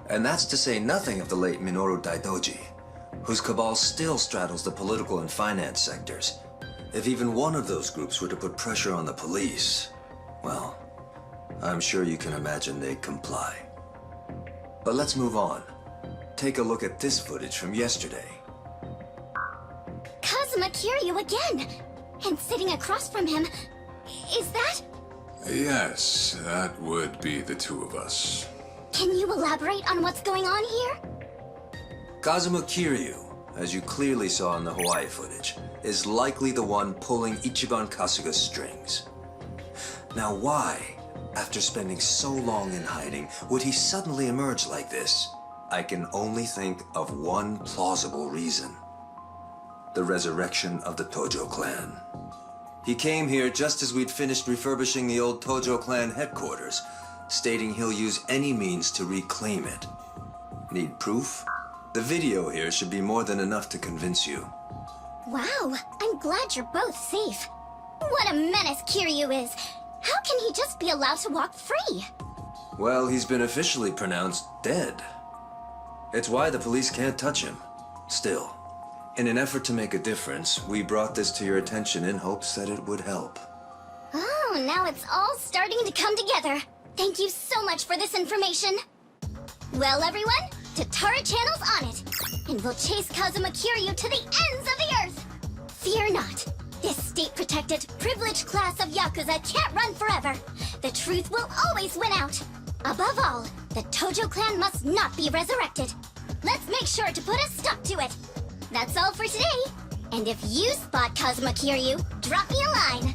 [SPEAKER 19] And that's to say nothing of the late Minoru Daidoji, whose cabal still straddles the political and finance sectors. If even one of those groups were to put pressure on the police, well, I'm sure you can imagine they'd comply. But let's move on. Take a look at this footage from yesterday.
[SPEAKER 1] Kazuma Kiryu again! And sitting across from him, is that?
[SPEAKER 16] Yes, that would be the two of us.
[SPEAKER 1] Can you elaborate on what's going on here?
[SPEAKER 19] Kazuma Kiryu, as you clearly saw in the Hawaii footage, is likely the one pulling Ichiban Kasuga's strings. Now why, after spending so long in hiding, would he suddenly emerge like this? I can only think of one plausible reason. The resurrection of the Tojo clan. He came here just as we'd finished refurbishing the old Tojo clan headquarters, stating he'll use any means to reclaim it. Need proof? The video here should be more than enough to convince you.
[SPEAKER 1] Wow, I'm glad you're both safe. What a menace Kiryu is. How can he just be allowed to walk free?
[SPEAKER 19] Well, he's been officially pronounced dead. It's why the police can't touch him. Still, in an effort to make a difference, we brought this to your attention in hopes that it would help.
[SPEAKER 1] Oh, now it's all starting to come together. Thank you so much for this information. Well, everyone, Tatara Channel's on it. And we'll chase Kazuma Kiryu to the ends of the earth. Fear not. This state-protected, privileged class of Yakuza can't run forever. The truth will always win out. Above all, the Tojo clan must not be resurrected. Let's make sure to put a stop to it. That's all for today. And if you spot Kazuma Kiryu, drop me a line.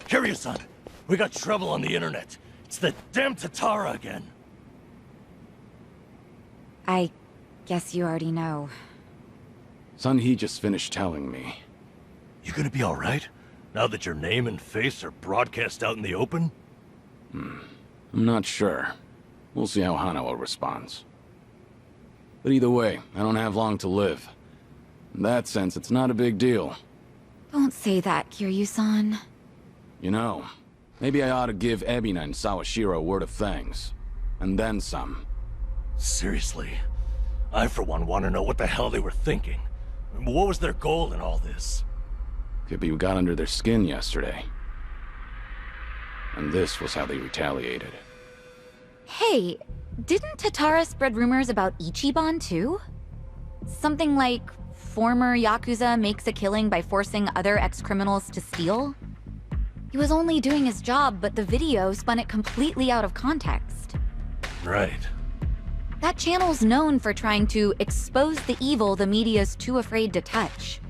[SPEAKER 10] Kiryu-san, we got trouble on the internet. It's the damn Tatara again.
[SPEAKER 22] I guess you already know.
[SPEAKER 7] Sun-Hee just finished telling me.
[SPEAKER 10] You gonna be alright? Now that your name and face are broadcast out in the open?
[SPEAKER 7] I'm not sure. We'll see how Hanao responds. But either way, I don't have long to live. In that sense, it's not a big deal.
[SPEAKER 22] Don't say that, Kiryu-san.
[SPEAKER 7] You know, maybe I ought to give Ebina and Sawashiro a word of thanks. And then some.
[SPEAKER 10] Seriously? I, for one, want to know what the hell they were thinking. What was their goal in all this?
[SPEAKER 7] Could be we got under their skin yesterday. And this was how they retaliated.
[SPEAKER 22] Hey, didn't Tatara spread rumors about Ichiban too? Something like, former Yakuza makes a killing by forcing other ex-criminals to steal? He was only doing his job, but the video spun it completely out of context.
[SPEAKER 10] Right.
[SPEAKER 22] That channel's known for trying to expose the evil the media's too afraid to touch.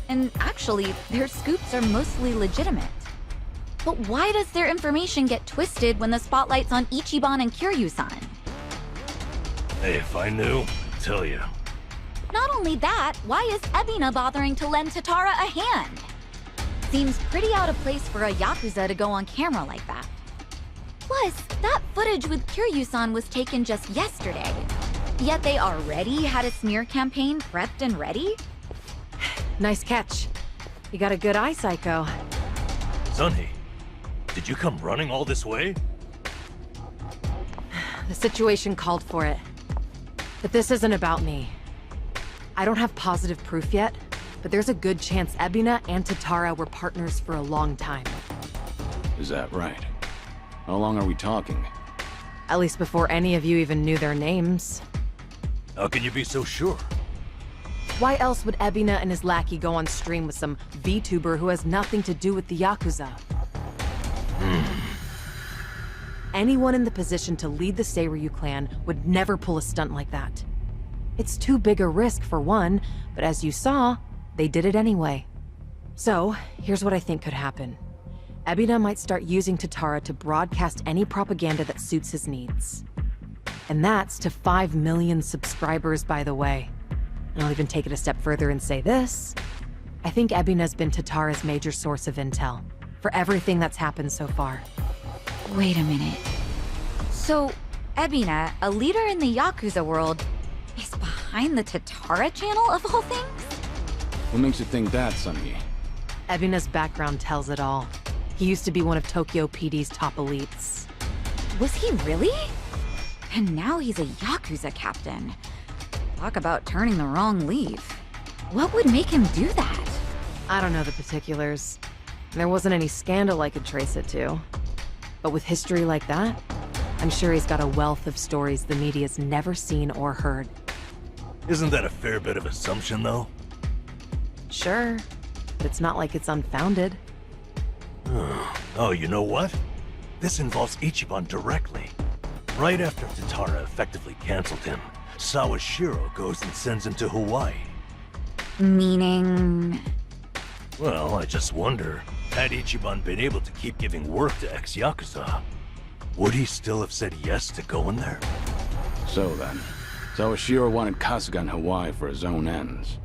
[SPEAKER 22] And actually, their scoops are mostly legitimate. But why does their information get twisted when the spotlight's on Ichiban and Kiryu-san?
[SPEAKER 2] Hey, if I knew, I'd tell you.
[SPEAKER 22] Not only that, why is Ebina bothering to lend Tatara a hand? Seems pretty out of place for a Yakuza to go on camera like that. Plus, that footage with Kiryu-san was taken just yesterday. Yet they already had a smear campaign prepped and ready?
[SPEAKER 8] Nice catch. You got a good eye, Psycho.
[SPEAKER 2] Sunny, did you come running all this way?
[SPEAKER 8] The situation called for it. But this isn't about me. I don't have positive proof yet, but there's a good chance Ebina and Tatara were partners for a long time.
[SPEAKER 7] Is that right? How long are we talking?
[SPEAKER 8] At least before any of you even knew their names.
[SPEAKER 2] How can you be so sure?
[SPEAKER 8] Why else would Ebina and his lackey go on stream with some VTuber who has nothing to do with the Yakuza? Anyone in the position to lead the Seiryu clan would never pull a stunt like that. It's too big a risk for one, but as you saw, they did it anyway. So, here's what I think could happen. Ebina might start using Tatara to broadcast any propaganda that suits his needs. And that's to 5 million subscribers, by the way. And I'll even take it a step further and say this. I think Ebina's been Tatara's major source of intel for everything that's happened so far.
[SPEAKER 22] Wait a minute. So, Ebina, a leader in the Yakuza world, is behind the Tatara channel of all things?
[SPEAKER 7] What makes you think that, Sunny?
[SPEAKER 8] Ebina's background tells it all. He used to be one of Tokyo PD's top elites.
[SPEAKER 22] Was he really? And now he's a Yakuza captain. Talk about turning the wrong leaf. What would make him do that?
[SPEAKER 8] I don't know the particulars. There wasn't any scandal I could trace it to. But with history like that, I'm sure he's got a wealth of stories the media's never seen or heard.
[SPEAKER 2] Isn't that a fair bit of assumption, though?
[SPEAKER 8] Sure, but it's not like it's unfounded.
[SPEAKER 2] Oh, you know what? This involves Ichiban directly. Right after Tatara effectively canceled him, Sawashiro goes and sends him to Hawaii.
[SPEAKER 22] Meaning...
[SPEAKER 2] Well, I just wonder, had Ichiban been able to keep giving work to ex-Yakuza, would he still have said yes to going there?
[SPEAKER 7] So then, Sawashiro wanted Kasuga in Hawaii for his own ends.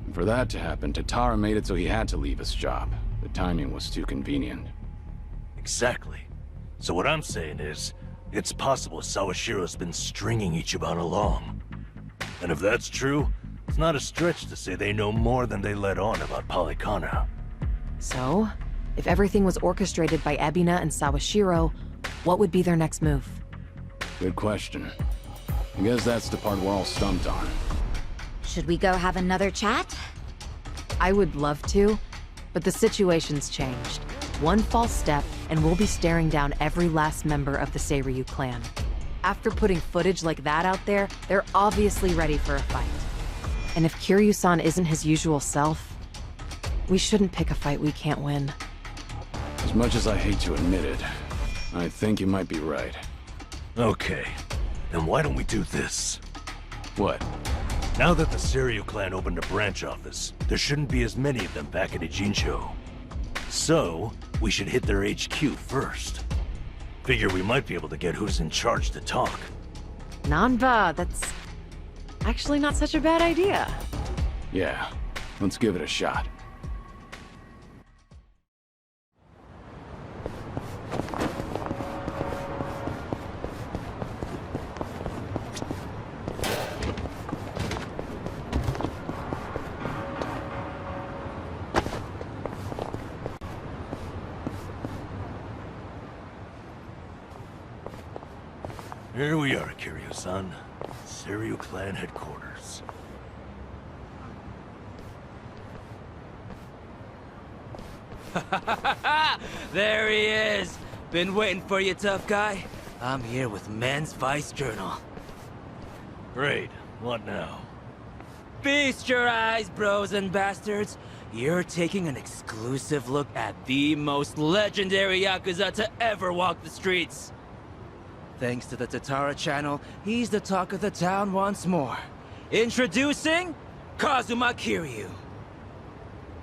[SPEAKER 7] And for that to happen, Tatara made it so he had to leave his job. The timing was too convenient.
[SPEAKER 2] Exactly. So what I'm saying is, it's possible Sawashiro's been stringing Ichiban along. And if that's true, it's not a stretch to say they know more than they let on about Polycana.
[SPEAKER 8] So, if everything was orchestrated by Ebina and Sawashiro, what would be their next move?
[SPEAKER 7] Good question. I guess that's the part we're all stumped on.
[SPEAKER 22] Should we go have another chat?
[SPEAKER 8] I would love to, but the situation's changed. One false step, and we'll be staring down every last member of the Seiryu clan. After putting footage like that out there, they're obviously ready for a fight. And if Kiryu-san isn't his usual self, we shouldn't pick a fight we can't win.
[SPEAKER 7] As much as I hate to admit it, I think you might be right.
[SPEAKER 2] Okay, then why don't we do this?
[SPEAKER 7] What?
[SPEAKER 2] Now that the Seiryu clan opened a branch office, there shouldn't be as many of them back at Ijincho. So, we should hit their HQ first. Figure we might be able to get who's in charge to talk.
[SPEAKER 8] Nanba, that's actually not such a bad idea.
[SPEAKER 7] Yeah, let's give it a shot.
[SPEAKER 2] Here we are, Kiryu-san. Seiryu clan headquarters.
[SPEAKER 11] There he is! Been waiting for you, tough guy. I'm here with Men's Vice Journal.
[SPEAKER 2] Great. What now?
[SPEAKER 11] Feast your eyes, bros and bastards. You're taking an exclusive look at the most legendary Yakuza to ever walk the streets.
[SPEAKER 9] Thanks to the Tatara channel, he's the talk of the town once more. Introducing Kazuma Kiryu.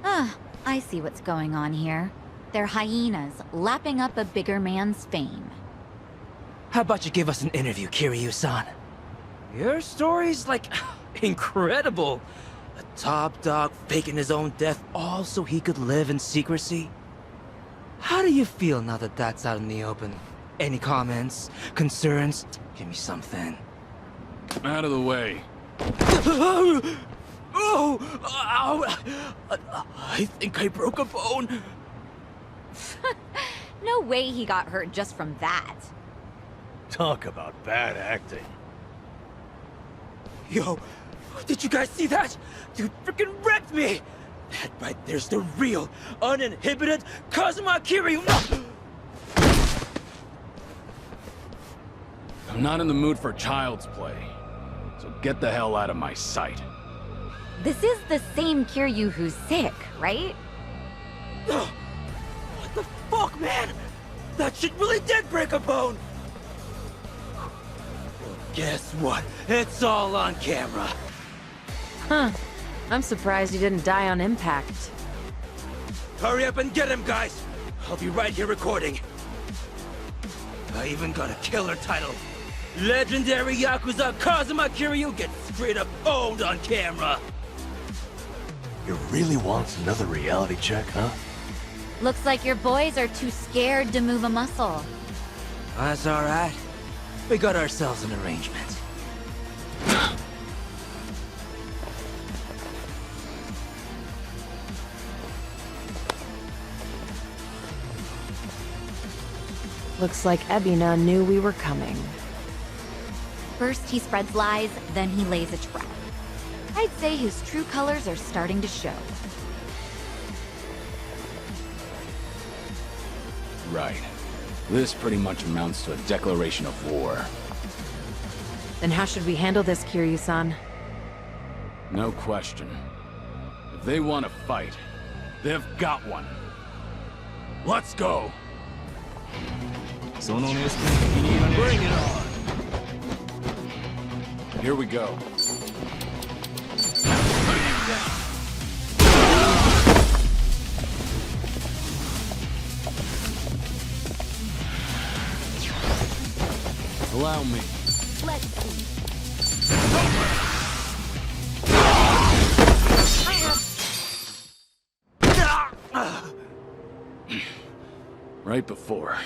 [SPEAKER 22] Ah, I see what's going on here. They're hyenas, lapping up a bigger man's fame.
[SPEAKER 9] How about you give us an interview, Kiryu-san? Your story's, like, incredible. A top dog faking his own death all so he could live in secrecy. How do you feel now that that's out in the open? Any comments? Concerns? Give me something.
[SPEAKER 7] Out of the way.
[SPEAKER 9] Oh! Ow! I think I broke a bone.
[SPEAKER 22] No way he got hurt just from that.
[SPEAKER 2] Talk about bad acting.
[SPEAKER 9] Yo, did you guys see that? Dude freaking wrecked me! That right there's the real, uninhibited Kazuma Kiryu!
[SPEAKER 7] I'm not in the mood for child's play, so get the hell out of my sight.
[SPEAKER 22] This is the same Kiryu who's sick, right?
[SPEAKER 9] What the fuck, man? That shit really did break a bone! Well, guess what? It's all on camera.
[SPEAKER 8] Huh. I'm surprised you didn't die on impact.
[SPEAKER 9] Hurry up and get him, guys! I'll be right here recording. I even got a killer title. Legendary Yakuza Kazuma Kiryu gets straight up owned on camera.
[SPEAKER 2] You really want another reality check, huh?
[SPEAKER 22] Looks like your boys are too scared to move a muscle.
[SPEAKER 9] That's alright. We got ourselves an arrangement.
[SPEAKER 8] Looks like Ebina knew we were coming.
[SPEAKER 22] First he spreads lies, then he lays a trap. I'd say his true colors are starting to show.
[SPEAKER 7] Right. This pretty much amounts to a declaration of war.
[SPEAKER 8] Then how should we handle this, Kiryu-san?
[SPEAKER 7] No question. If they want to fight, they've got one. Let's go!
[SPEAKER 2] Bring it on!
[SPEAKER 7] Here we go. Allow me.
[SPEAKER 1] Let's see.
[SPEAKER 7] Right before,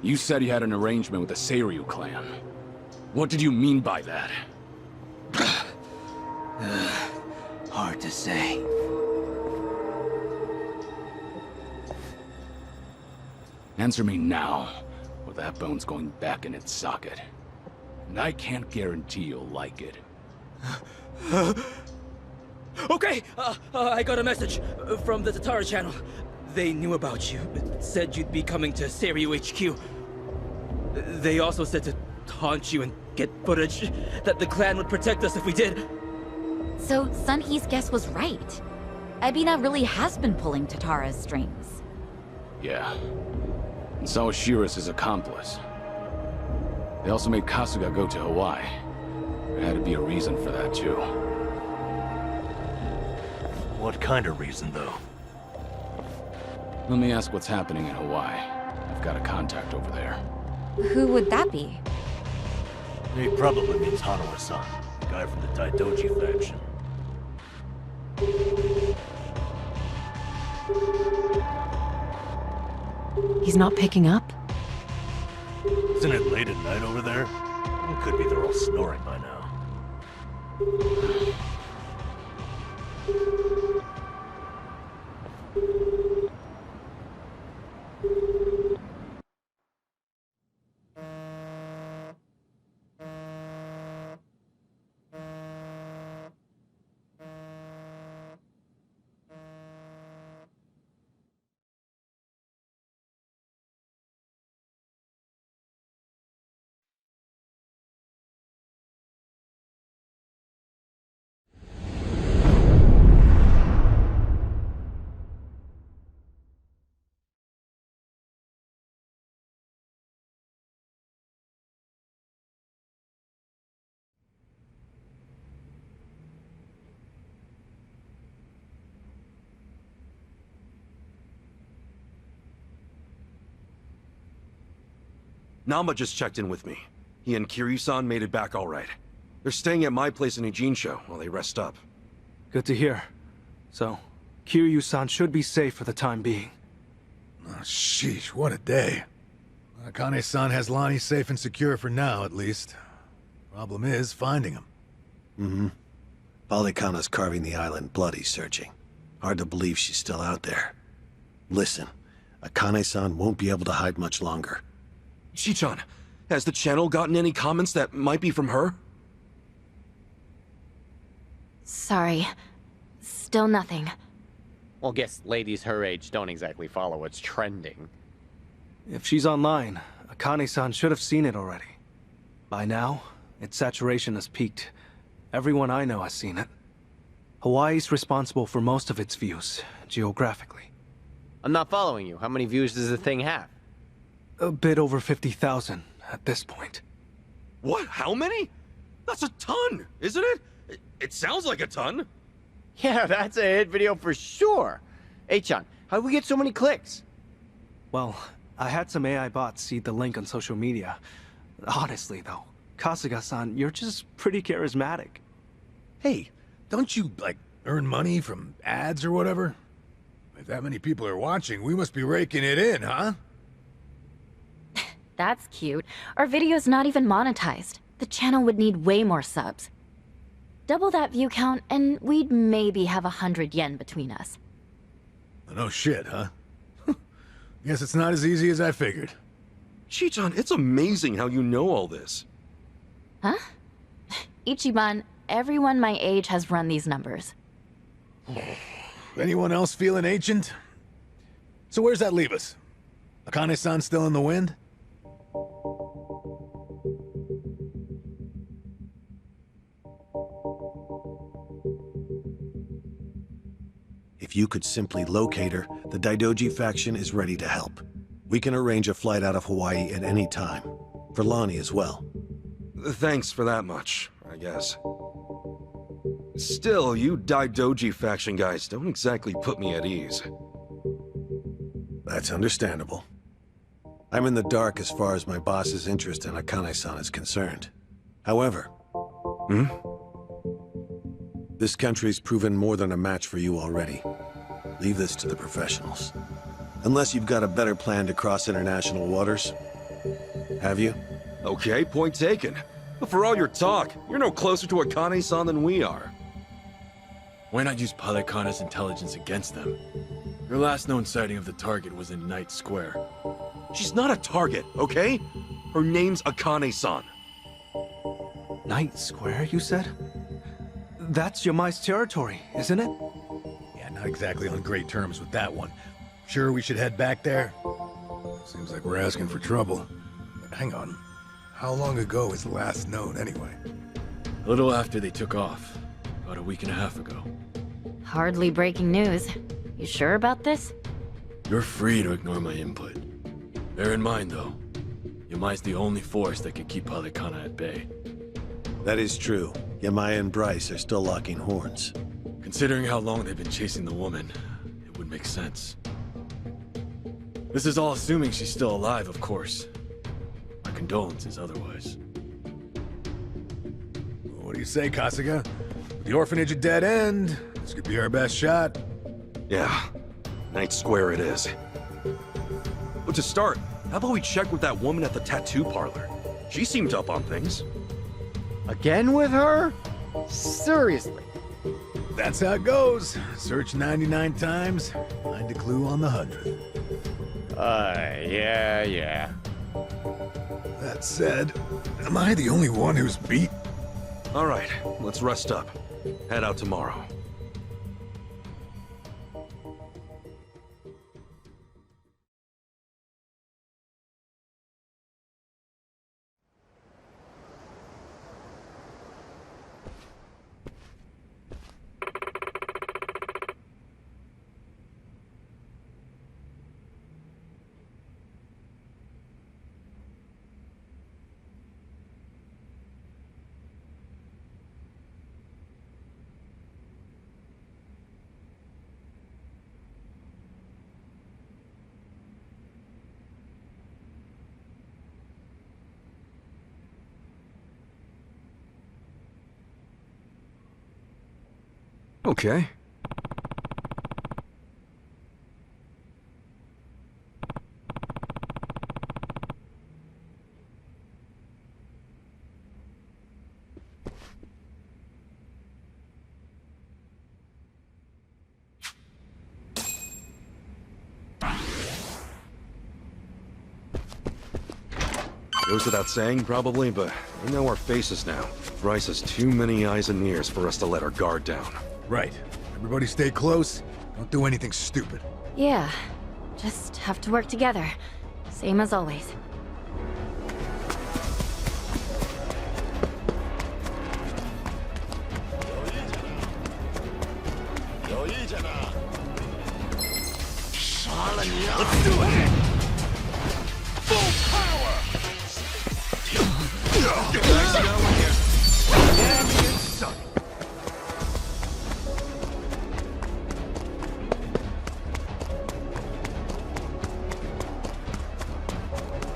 [SPEAKER 7] you said you had an arrangement with the Seiryu clan. What did you mean by that?
[SPEAKER 9] Hard to say.
[SPEAKER 7] Answer me now, or that bone's going back in its socket. And I can't guarantee you'll like it.
[SPEAKER 9] Okay, I got a message from the Tatara channel. They knew about you. Said you'd be coming to Seiryu HQ. They also said to taunt you and get footage, that the clan would protect us if we did.
[SPEAKER 22] So Sunhee's guess was right. Ebina really has been pulling Tatara's strings.
[SPEAKER 7] Yeah. And so is Shira's his accomplice. They also made Kasuga go to Hawaii. There had to be a reason for that, too.
[SPEAKER 2] What kind of reason, though?
[SPEAKER 7] Let me ask what's happening in Hawaii. I've got a contact over there.
[SPEAKER 22] Who would that be?
[SPEAKER 2] He probably means Hanawa-san, the guy from the Daidoji faction.
[SPEAKER 8] He's not picking up?
[SPEAKER 2] Isn't it late at night over there? It could be they're all snoring by now.
[SPEAKER 13] Namba just checked in with me. He and Kiryu-san made it back all right. They're staying at my place in Ijincho while they rest up.
[SPEAKER 18] Good to hear. So, Kiryu-san should be safe for the time being.
[SPEAKER 23] Oh, sheesh, what a day. Akane-san has Lonnie safe and secure for now, at least. Problem is, finding him.
[SPEAKER 24] Mm-hmm. Polykhana's carving the island bloody searching. Hard to believe she's still out there. Listen, Akane-san won't be able to hide much longer.
[SPEAKER 13] Chichan, has the channel gotten any comments that might be from her?
[SPEAKER 8] Sorry. Still nothing.
[SPEAKER 17] Well, guess ladies her age don't exactly follow what's trending.
[SPEAKER 18] If she's online, Akane-san should have seen it already. By now, its saturation has peaked. Everyone I know has seen it. Hawaii's responsible for most of its views, geographically.
[SPEAKER 17] I'm not following you. How many views does the thing have?
[SPEAKER 18] A bit over 50,000 at this point.
[SPEAKER 13] What? How many? That's a ton, isn't it? It sounds like a ton.
[SPEAKER 17] Yeah, that's a hit video for sure. Hey-chan, how'd we get so many clicks?
[SPEAKER 18] Well, I had some AI bots seed the link on social media. Honestly, though, Kasuga-san, you're just pretty charismatic.
[SPEAKER 23] Hey, don't you, like, earn money from ads or whatever? If that many people are watching, we must be raking it in, huh?
[SPEAKER 8] That's cute. Our video's not even monetized. The channel would need way more subs. Double that view count, and we'd maybe have 100 yen between us.
[SPEAKER 23] No shit, huh? Guess it's not as easy as I figured.
[SPEAKER 13] Chichan, it's amazing how you know all this.
[SPEAKER 8] Huh? Ichiban, everyone my age has run these numbers.
[SPEAKER 23] Anyone else feeling ancient? So where's that leave us? Akane-san still in the wind?
[SPEAKER 24] If you could simply locate her, the Daidoji faction is ready to help. We can arrange a flight out of Hawaii at any time. For Lonnie as well.
[SPEAKER 13] Thanks for that much, I guess. Still, you Daidoji faction guys don't exactly put me at ease.
[SPEAKER 24] That's understandable. I'm in the dark as far as my boss's interest in Akane-san is concerned. However... This country's proven more than a match for you already. Leave this to the professionals. Unless you've got a better plan to cross international waters. Have you?
[SPEAKER 13] Okay, point taken. But for all your talk, you're no closer to Akane-san than we are.
[SPEAKER 7] Why not use Polykhana's intelligence against them? Your last known sighting of the target was in Night Square.
[SPEAKER 13] She's not a target, okay? Her name's Akane-san.
[SPEAKER 18] Night Square, you said? That's Yamai's territory, isn't it?
[SPEAKER 23] Yeah, not exactly on great terms with that one. Sure we should head back there? Seems like we're asking for trouble. But hang on. How long ago was the last known, anyway?
[SPEAKER 7] A little after they took off. About a week and a half ago.
[SPEAKER 8] Hardly breaking news. You sure about this?
[SPEAKER 7] You're free to ignore my input. Bear in mind, though, Yamai's the only force that can keep Polykhana at bay.
[SPEAKER 24] That is true. Yamai and Bryce are still locking horns.
[SPEAKER 7] Considering how long they've been chasing the woman, it would make sense. This is all assuming she's still alive, of course. My condolences otherwise.
[SPEAKER 23] What do you say, Kasuga? With the orphanage a dead end, this could be our best shot.
[SPEAKER 13] Yeah, Night Square it is. But to start, how about we check with that woman at the tattoo parlor? She seemed up on things.
[SPEAKER 17] Again with her? Seriously?
[SPEAKER 23] That's how it goes. Search 99 times, find a clue on the 100th.
[SPEAKER 17] Yeah.
[SPEAKER 23] That said, am I the only one who's beat?
[SPEAKER 13] All right, let's rest up. Head out tomorrow. Okay. Goes without saying, probably, but we know our faces now. Bryce has too many eyes and ears for us to let our guard down.
[SPEAKER 23] Right. Everybody stay close. Don't do anything stupid.
[SPEAKER 3] Yeah, just have to work together. Same as always.
[SPEAKER 10] Let's do it! Full power!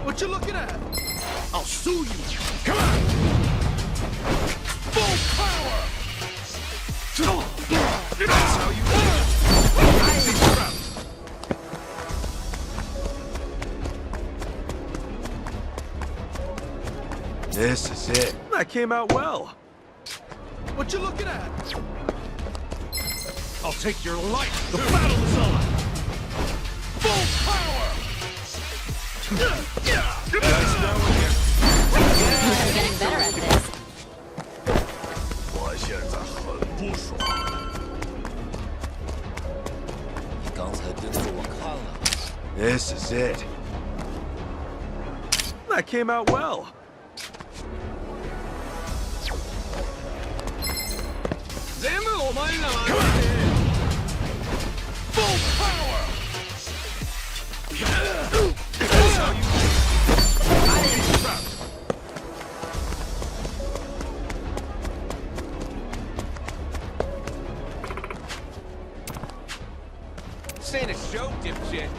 [SPEAKER 10] What you looking at? I'll sue you! Come on! Full power! That's how you
[SPEAKER 13] This is it. That came out well.
[SPEAKER 10] What you looking at? I'll take your life! The battle is on! Full power! Nice knowing you.
[SPEAKER 3] I'm getting better at this.
[SPEAKER 10] 我现在很不爽。
[SPEAKER 4] 你刚才盯着我看了。
[SPEAKER 13] This is it. That came out well.
[SPEAKER 10] Come on! Full power! That's how you
[SPEAKER 4] This ain't a show, dipshit.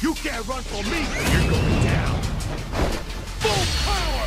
[SPEAKER 10] You can't run from me! You're going down! Full power!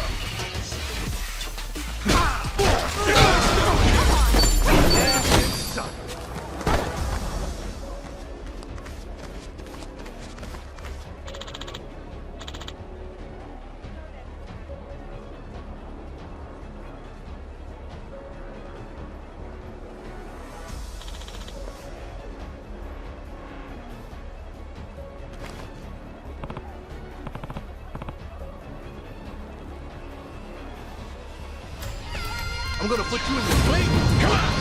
[SPEAKER 10] I'm gonna put you in your place! Come on!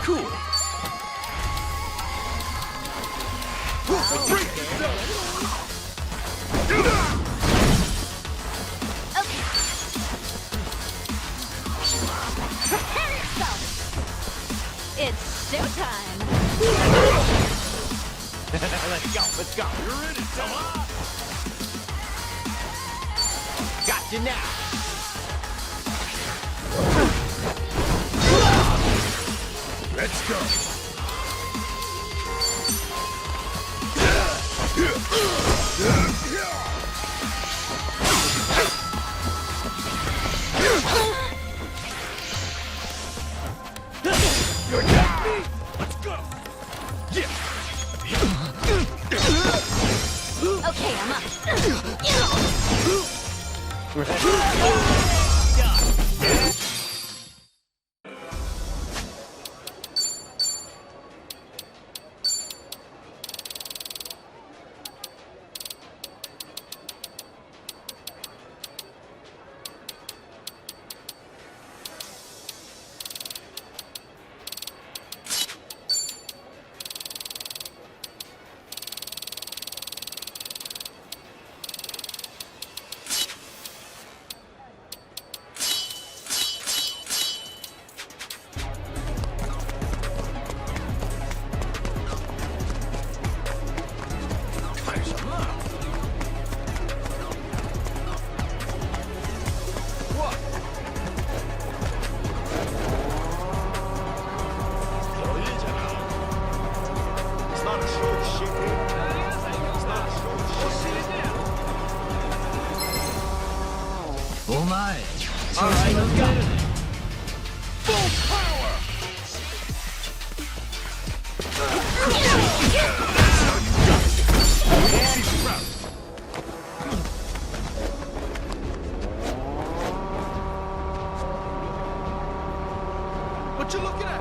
[SPEAKER 10] Cool! Break it!
[SPEAKER 3] Prepare yourself! It's showtime!
[SPEAKER 4] Let's go.
[SPEAKER 10] You're in it, come on!
[SPEAKER 4] Got you now.
[SPEAKER 10] Let's go!
[SPEAKER 4] What you looking at?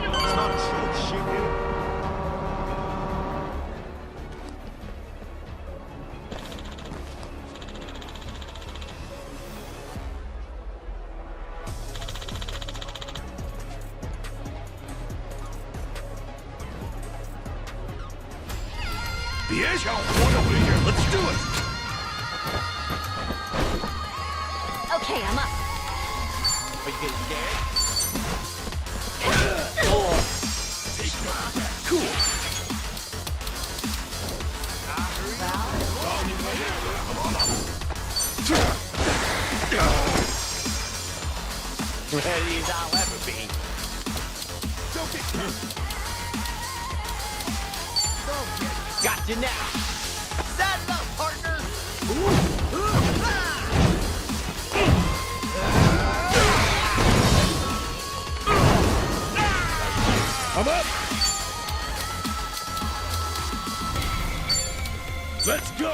[SPEAKER 23] It's not true, shoot you.
[SPEAKER 10] Let's do it!
[SPEAKER 3] Okay, I'm up.
[SPEAKER 4] Are you getting scared?
[SPEAKER 10] Cool.
[SPEAKER 4] Ready as I'll ever be. Got you now. Saddle up, partner.
[SPEAKER 10] I'm up! Let's go!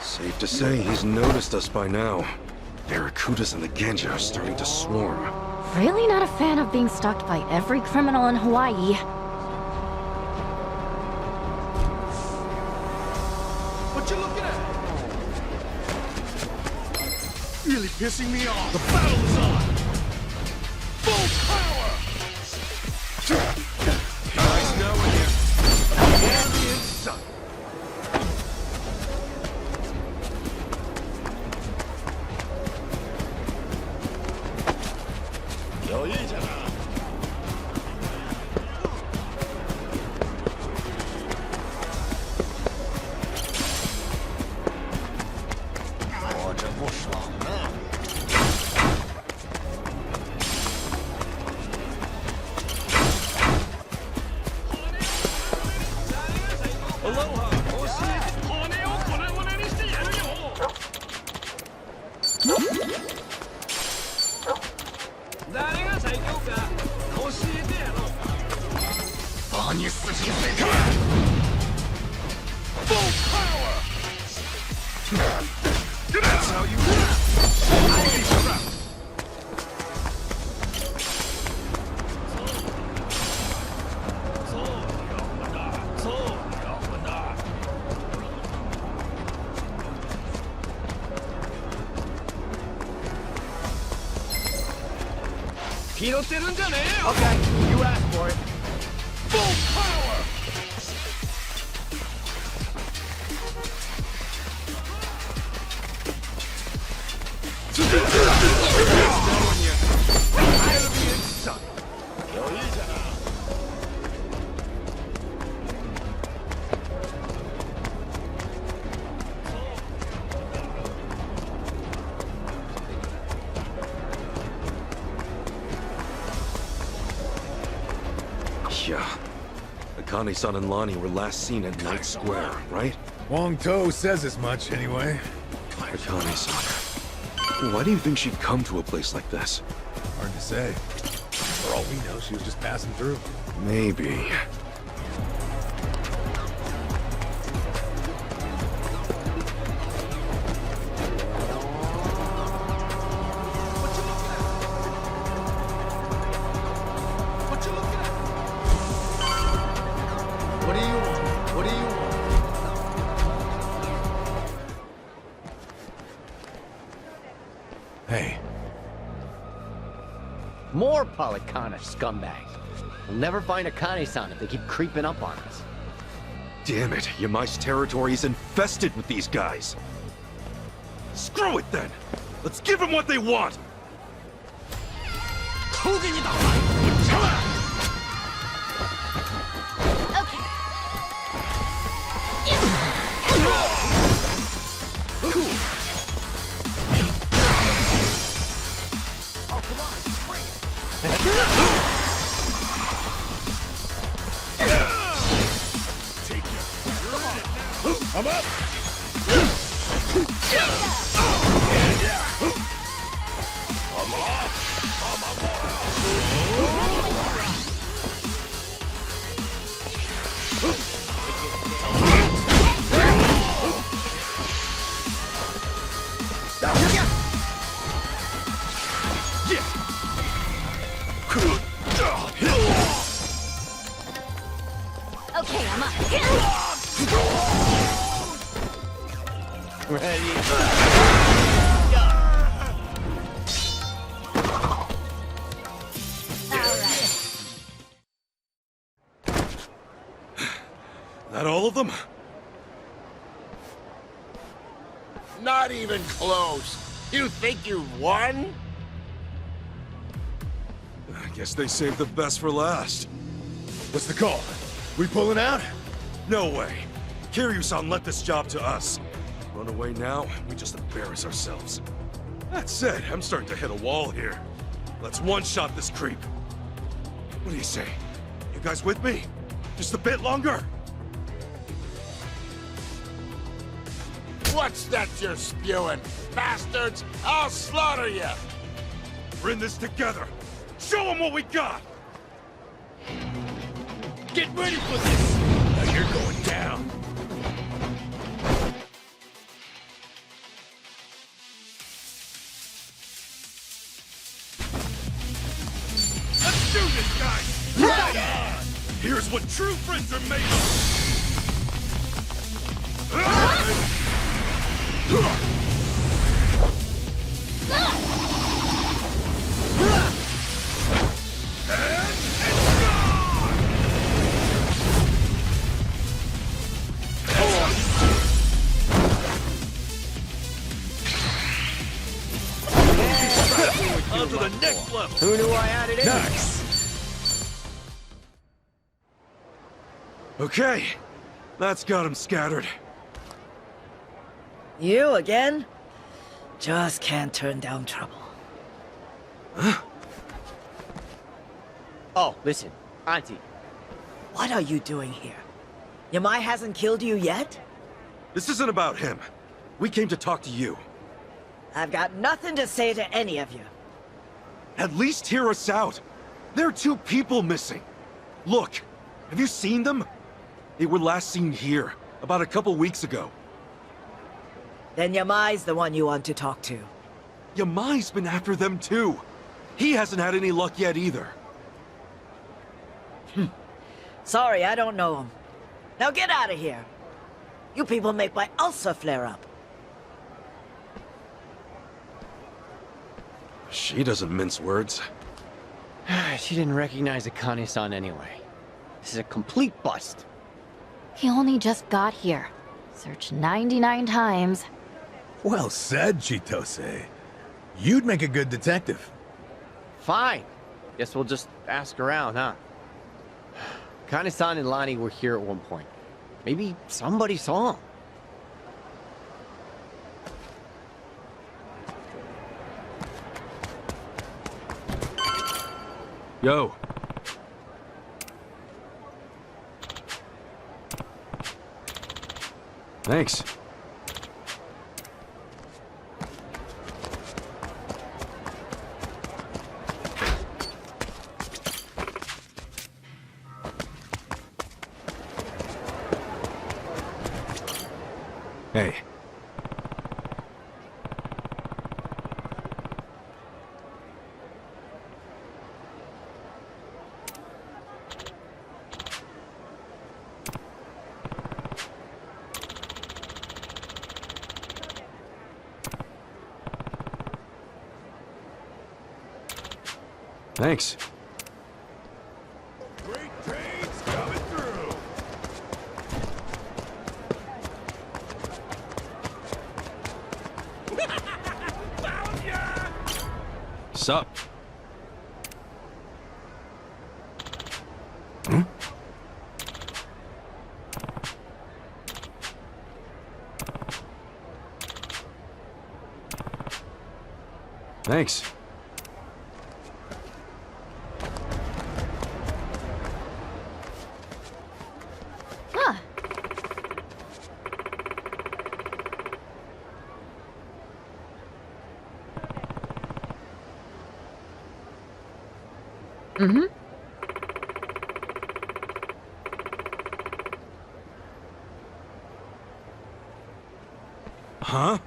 [SPEAKER 13] Safe to say he's noticed us by now. Barracudas and the Genja are starting to swarm.
[SPEAKER 3] Really not a fan of being stalked by every criminal in Hawaii.
[SPEAKER 4] What you looking at?
[SPEAKER 10] Really pissing me off. The battle is on! Full power!
[SPEAKER 13] Nice knowing you.
[SPEAKER 10] Alien son.
[SPEAKER 13] That's how you
[SPEAKER 4] Okay, you asked for it.
[SPEAKER 10] Full power!
[SPEAKER 13] Yeah. Akane-san and Lonnie were last seen at Night Square, right?
[SPEAKER 23] Wong To says as much, anyway.
[SPEAKER 13] Akane-san. Why do you think she'd come to a place like this?
[SPEAKER 23] Hard to say. For all we know, she was just passing through.
[SPEAKER 13] Maybe.
[SPEAKER 4] What do you want? What do you want?
[SPEAKER 23] Hey.
[SPEAKER 17] More Polycana scumbags. We'll never find Akane-san if they keep creeping up on us.
[SPEAKER 13] Damn it, Yamai's territory is infested with these guys. Screw it then! Let's give them what they want!
[SPEAKER 1] Okay.
[SPEAKER 4] I'm up!
[SPEAKER 22] Okay, I'm up.
[SPEAKER 17] Ready?
[SPEAKER 13] That all of them?
[SPEAKER 4] Not even close. You think you've won?
[SPEAKER 13] I guess they saved the best for last.
[SPEAKER 23] What's the call? We pulling out?
[SPEAKER 13] No way. Kiryu-san let this job to us. Run away now, we just embarrass ourselves. That said, I'm starting to hit a wall here. Let's one-shot this creep. What do you say? You guys with me? Just a bit longer?
[SPEAKER 4] What's that you're spewing? Bastards! I'll slaughter you!
[SPEAKER 13] We're in this together. Show them what we got!
[SPEAKER 4] Get ready for this! Now you're going down.
[SPEAKER 13] Let's do this, guys! Right on! Here's what true friends are made of! On to the next level!
[SPEAKER 17] Who knew I had it in?
[SPEAKER 13] Nice! Okay, that's got him scattered.
[SPEAKER 5] You again? Just can't turn down trouble.
[SPEAKER 13] Huh?
[SPEAKER 17] Oh, listen, Auntie.
[SPEAKER 5] What are you doing here? Yamai hasn't killed you yet?
[SPEAKER 13] This isn't about him. We came to talk to you.
[SPEAKER 5] I've got nothing to say to any of you.
[SPEAKER 13] At least hear us out. There are 2 people missing. Look, have you seen them? They were last seen here, about a couple weeks ago.
[SPEAKER 5] Then Yamai's the one you want to talk to.
[SPEAKER 13] Yamai's been after them too. He hasn't had any luck yet either.
[SPEAKER 5] Sorry, I don't know him. Now get out of here. You people make my ulcer flare up.
[SPEAKER 13] She doesn't mince words.
[SPEAKER 17] She didn't recognize Akane-san anyway. This is a complete bust.
[SPEAKER 3] He only just got here. Searched 99 times.
[SPEAKER 23] Well said, Chitose. You'd make a good detective.
[SPEAKER 17] Fine. Guess we'll just ask around, huh? Akane-san and Lani were here at one point. Maybe somebody saw him.
[SPEAKER 13] Yo. Thanks. Hey. Thanks.
[SPEAKER 4] Great trains coming through. Found ya!
[SPEAKER 13] Sup? Thanks.
[SPEAKER 3] Mm-hmm.
[SPEAKER 13] Huh?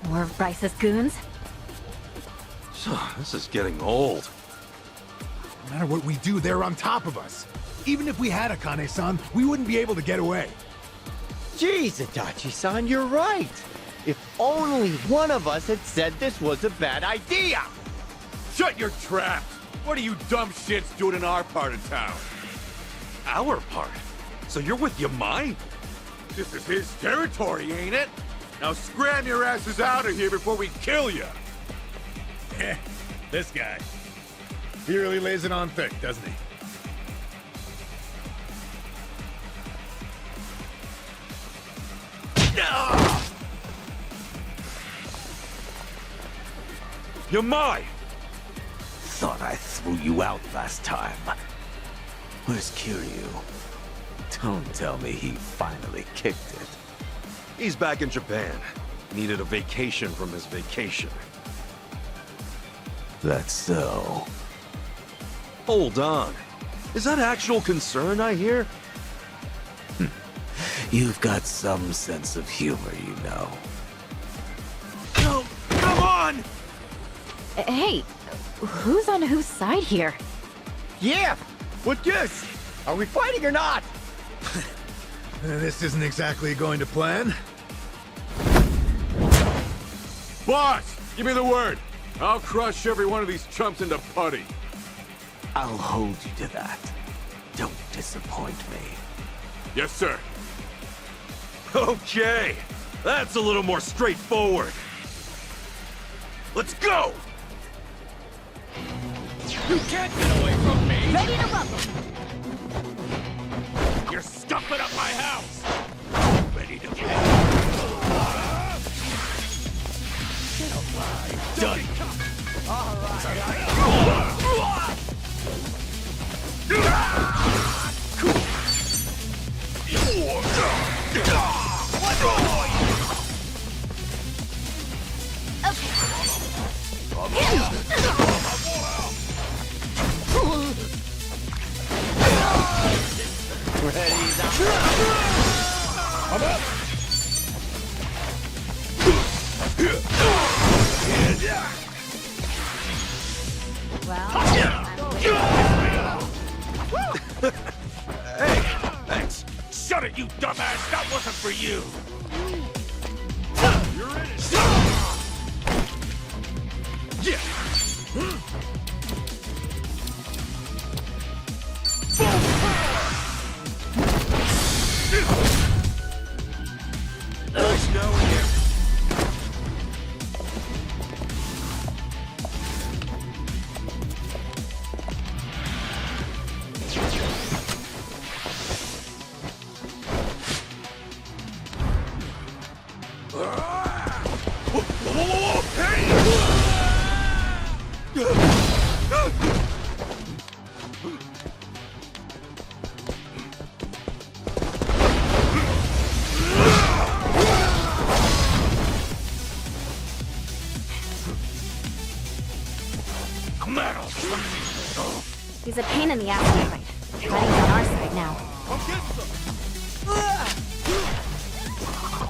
[SPEAKER 3] More of Bryce's goons?
[SPEAKER 13] This is getting old.
[SPEAKER 23] No matter what we do, they're on top of us. Even if we had Akane-san, we wouldn't be able to get away.
[SPEAKER 17] Jeez, Adachi-san, you're right. If only one of us had said this was a bad idea.
[SPEAKER 4] Shut your trap! What are you dumb shits doing in our part of town?
[SPEAKER 13] Our part? So you're with Yamai?
[SPEAKER 4] This is his territory, ain't it? Now scram your asses out of here before we kill you!
[SPEAKER 23] This guy. He really lays it on thick, doesn't he?
[SPEAKER 13] Yamai!
[SPEAKER 14] Thought I threw you out last time. Where's Kiryu? Don't tell me he finally kicked it.
[SPEAKER 13] He's back in Japan. Needed a vacation from his vacation.
[SPEAKER 14] That's so.
[SPEAKER 13] Hold on. Is that actual concern I hear?
[SPEAKER 14] You've got some sense of humor, you know.
[SPEAKER 13] No! Come on!
[SPEAKER 3] Hey, who's on whose side here?
[SPEAKER 17] Yeah! What this? Are we fighting or not?
[SPEAKER 23] This isn't exactly going to plan.
[SPEAKER 4] Boss! Give me the word! I'll crush every one of these chumps into putty.
[SPEAKER 14] I'll hold you to that. Don't disappoint me.
[SPEAKER 4] Yes, sir.
[SPEAKER 13] Okay! That's a little more straightforward. Let's go!
[SPEAKER 4] You can't get away from me!
[SPEAKER 1] Ready to rumble!
[SPEAKER 4] You're stuffing up my house! Ready to go!
[SPEAKER 14] Done.
[SPEAKER 23] I'm up!
[SPEAKER 4] Hey, thanks. Shut it, you dumbass! That wasn't for you! You're in it! Yeah! Nice knowing you.
[SPEAKER 3] He's a pain in the ass to fight. Fighting's on our side now.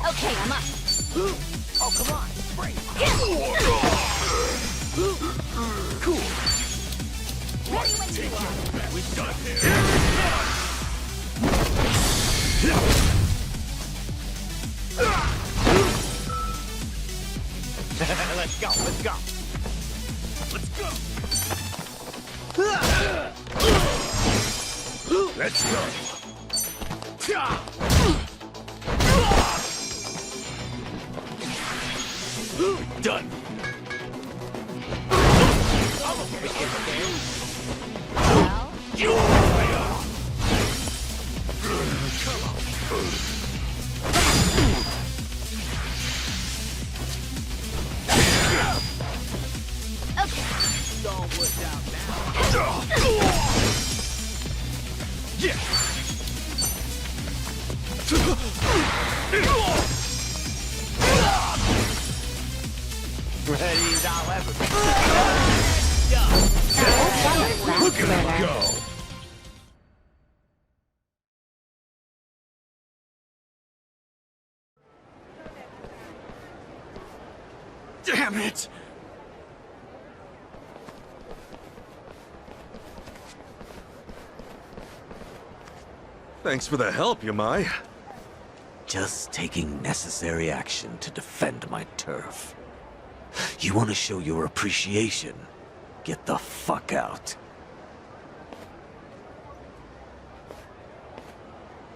[SPEAKER 3] Okay, I'm up.
[SPEAKER 1] Oh, come on. Break.
[SPEAKER 3] Cool.
[SPEAKER 1] Ready when you are.
[SPEAKER 4] We're done here.
[SPEAKER 17] Let's go, let's go.
[SPEAKER 14] Done. Ready as I'll ever be.
[SPEAKER 23] Look at him go!
[SPEAKER 4] Damn it! Thanks for the help, Yamai.
[SPEAKER 14] Just taking necessary action to defend my turf. You want to show your appreciation? Get the fuck out.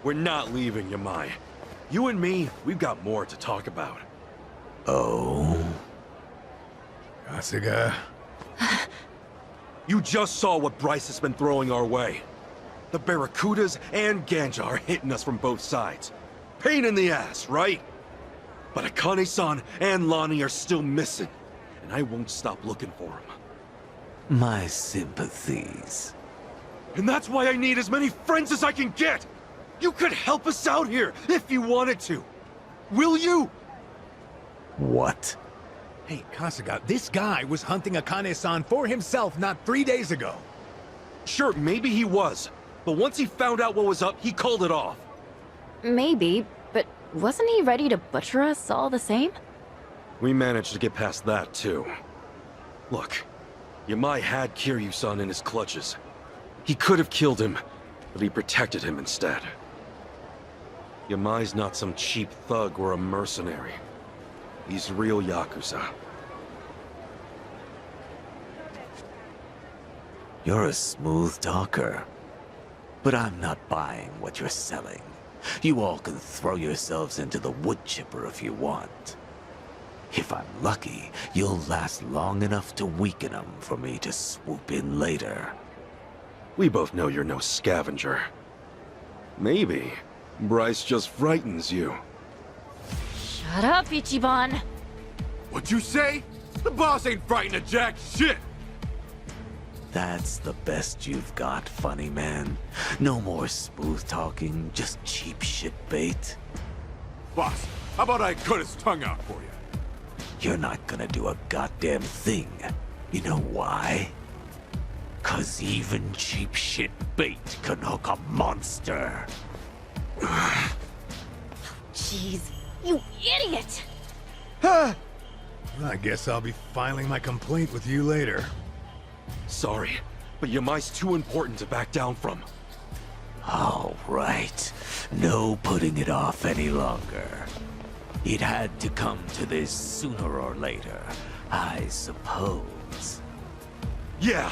[SPEAKER 4] We're not leaving, Yamai. You and me, we've got more to talk about.
[SPEAKER 14] Oh?
[SPEAKER 23] Kasuga.
[SPEAKER 4] You just saw what Bryce has been throwing our way. The Barracudas and Ganja are hitting us from both sides. Pain in the ass, right? But Akane-san and Lonnie are still missing, and I won't stop looking for them.
[SPEAKER 14] My sympathies.
[SPEAKER 4] And that's why I need as many friends as I can get! You could help us out here, if you wanted to. Will you?
[SPEAKER 14] What?
[SPEAKER 23] Hey, Kasuga, this guy was hunting Akane-san for himself not 3 days ago.
[SPEAKER 4] Sure, maybe he was. But once he found out what was up, he called it off.
[SPEAKER 3] Maybe, but wasn't he ready to butcher us all the same?
[SPEAKER 4] We managed to get past that, too. Look, Yamai had Kiryu-san in his clutches. He could have killed him, but he protected him instead. Yamai's not some cheap thug or a mercenary. He's real Yakuza.
[SPEAKER 14] You're a smooth talker. But I'm not buying what you're selling. You all can throw yourselves into the wood chipper if you want. If I'm lucky, you'll last long enough to weaken them for me to swoop in later.
[SPEAKER 4] We both know you're no scavenger. Maybe Bryce just frightens you.
[SPEAKER 3] Shut up, Ichiban!
[SPEAKER 4] What'd you say? The boss ain't frightened of jack shit!
[SPEAKER 14] That's the best you've got, funny man. No more smooth talking, just cheap shit bait.
[SPEAKER 4] Boss, how about I cut his tongue out for you?
[SPEAKER 14] You're not gonna do a goddamn thing. You know why? 'Cause even cheap shit bait can hook a monster.
[SPEAKER 3] Jeez, you idiot!
[SPEAKER 23] I guess I'll be filing my complaint with you later.
[SPEAKER 4] Sorry, but Yamai's too important to back down from.
[SPEAKER 14] All right. No putting it off any longer. It had to come to this sooner or later, I suppose.
[SPEAKER 4] Yeah!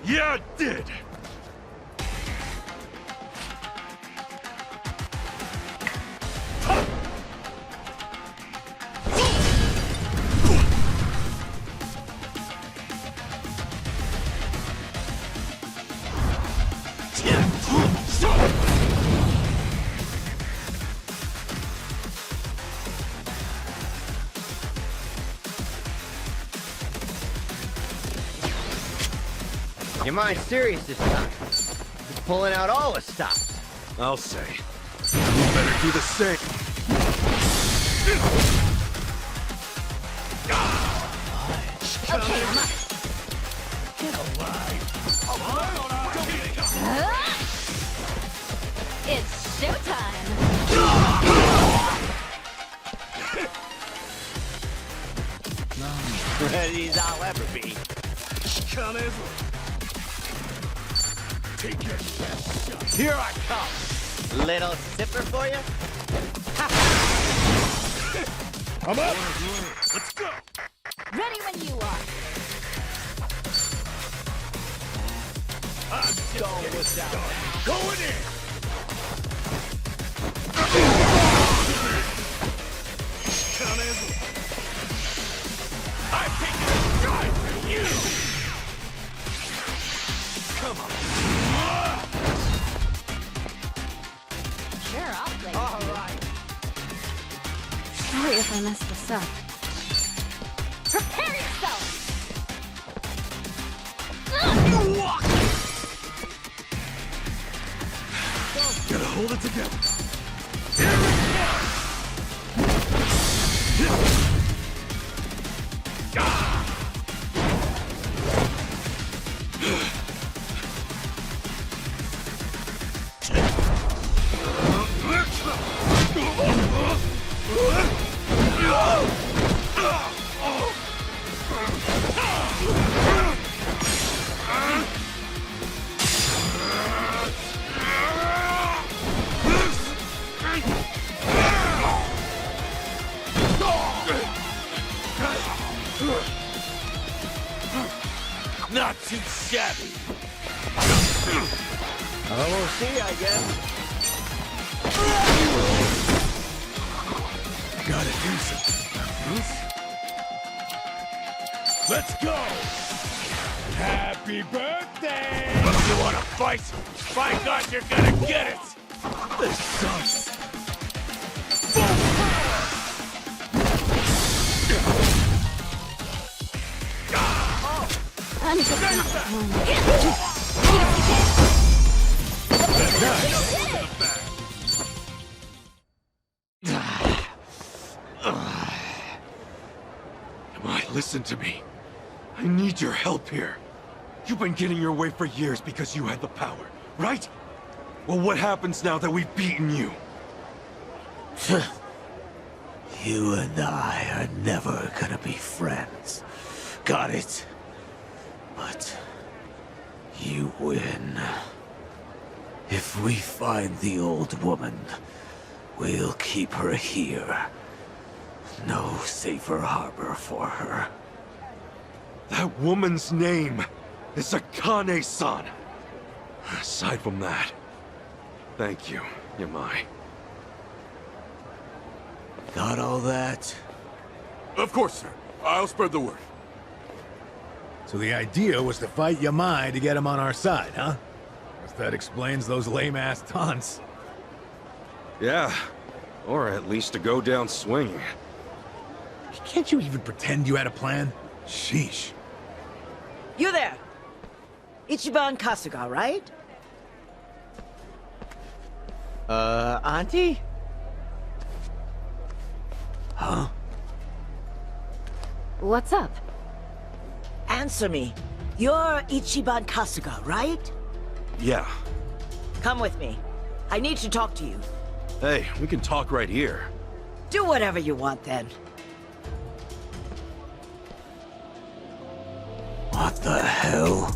[SPEAKER 4] Yeah, it did!
[SPEAKER 17] Your mind's serious this time. He's pulling out all the stops.
[SPEAKER 4] I'll say. You better do the same.
[SPEAKER 1] Okay,
[SPEAKER 4] Get alive!
[SPEAKER 1] it's showtime!
[SPEAKER 14] Ready as I'll ever be.
[SPEAKER 4] Take your best shot.
[SPEAKER 17] Here I come. Little sipper for you?
[SPEAKER 4] I'm up! Let's go!
[SPEAKER 1] Ready when you are!
[SPEAKER 4] I'm going with that. Going in!
[SPEAKER 3] Sure, I'll play.
[SPEAKER 5] All right.
[SPEAKER 3] Sorry if I messed this up.
[SPEAKER 1] Prepare yourself!
[SPEAKER 13] Gotta hold it together.
[SPEAKER 2] Not too shabby.
[SPEAKER 5] We'll see, I guess.
[SPEAKER 13] Gotta do something. Let's go! Happy birthday!
[SPEAKER 2] You wanna fight? By God, you're gonna get it!
[SPEAKER 13] This sucks.
[SPEAKER 3] I'm just
[SPEAKER 13] Come on, listen to me. I need your help here. You've been getting your way for years because you had the power, right? Well, what happens now that we've beaten you?
[SPEAKER 14] You and I are never gonna be friends. Got it? But you win. If we find the old woman, we'll keep her here. No safer harbor for her.
[SPEAKER 13] That woman's name is Akane-san. Aside from that, thank you, Yamai.
[SPEAKER 14] Got all that?
[SPEAKER 13] Of course, sir. I'll spread the word.
[SPEAKER 23] So the idea was to fight Yamai to get him on our side, huh? Guess that explains those lame-ass taunts.
[SPEAKER 13] Yeah, or at least to go down swinging.
[SPEAKER 23] Can't you even pretend you had a plan? Sheesh.
[SPEAKER 5] You there! Ichiban Kasuga, right?
[SPEAKER 17] Auntie?
[SPEAKER 14] Huh?
[SPEAKER 3] What's up?
[SPEAKER 5] Answer me. You're Ichiban Kasuga, right?
[SPEAKER 13] Yeah.
[SPEAKER 5] Come with me. I need to talk to you.
[SPEAKER 13] Hey, we can talk right here.
[SPEAKER 5] Do whatever you want, then.
[SPEAKER 14] What the hell?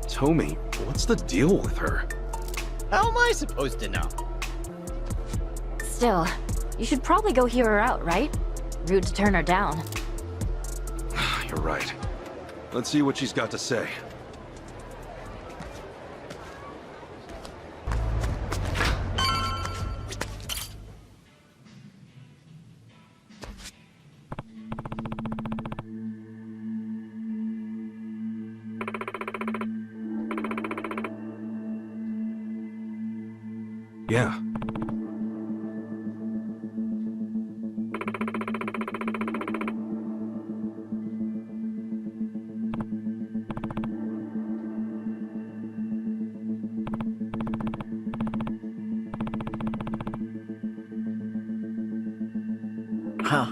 [SPEAKER 13] Tommy, what's the deal with her?
[SPEAKER 17] How am I supposed to know?
[SPEAKER 3] Still, you should probably go hear her out, right? Rude to turn her down.
[SPEAKER 13] You're right. Let's see what she's got to say. Yeah.
[SPEAKER 5] Huh.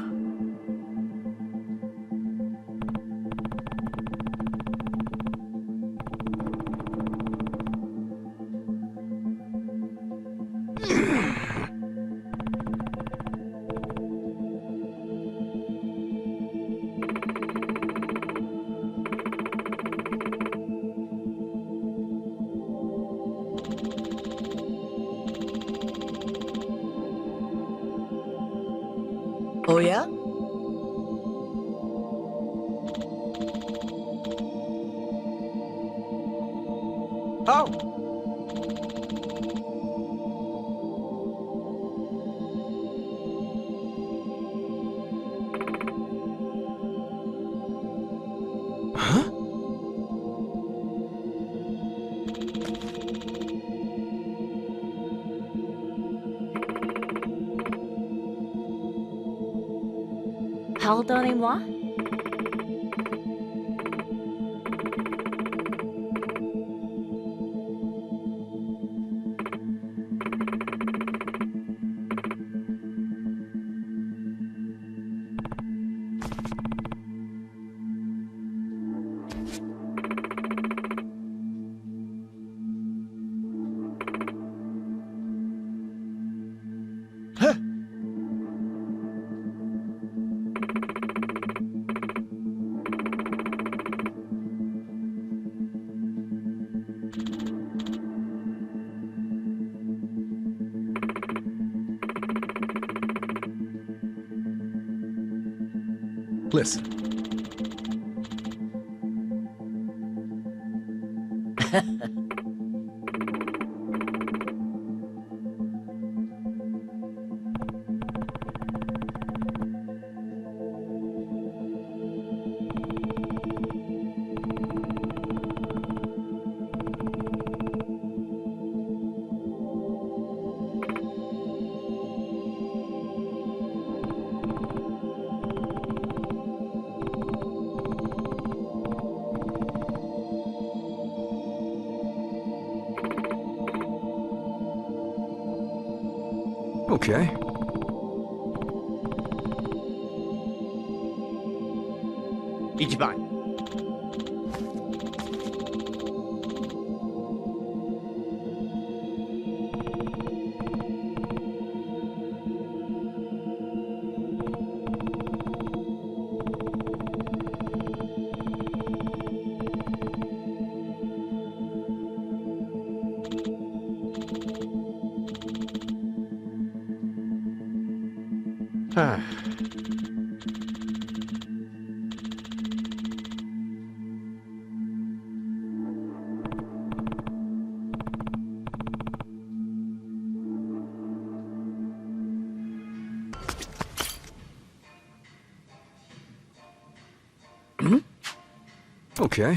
[SPEAKER 5] Oh, yeah? Oh.
[SPEAKER 3] Pardonnez-moi?
[SPEAKER 23] Listen.
[SPEAKER 18] Okay.
[SPEAKER 17] Ichiban.
[SPEAKER 18] Okay.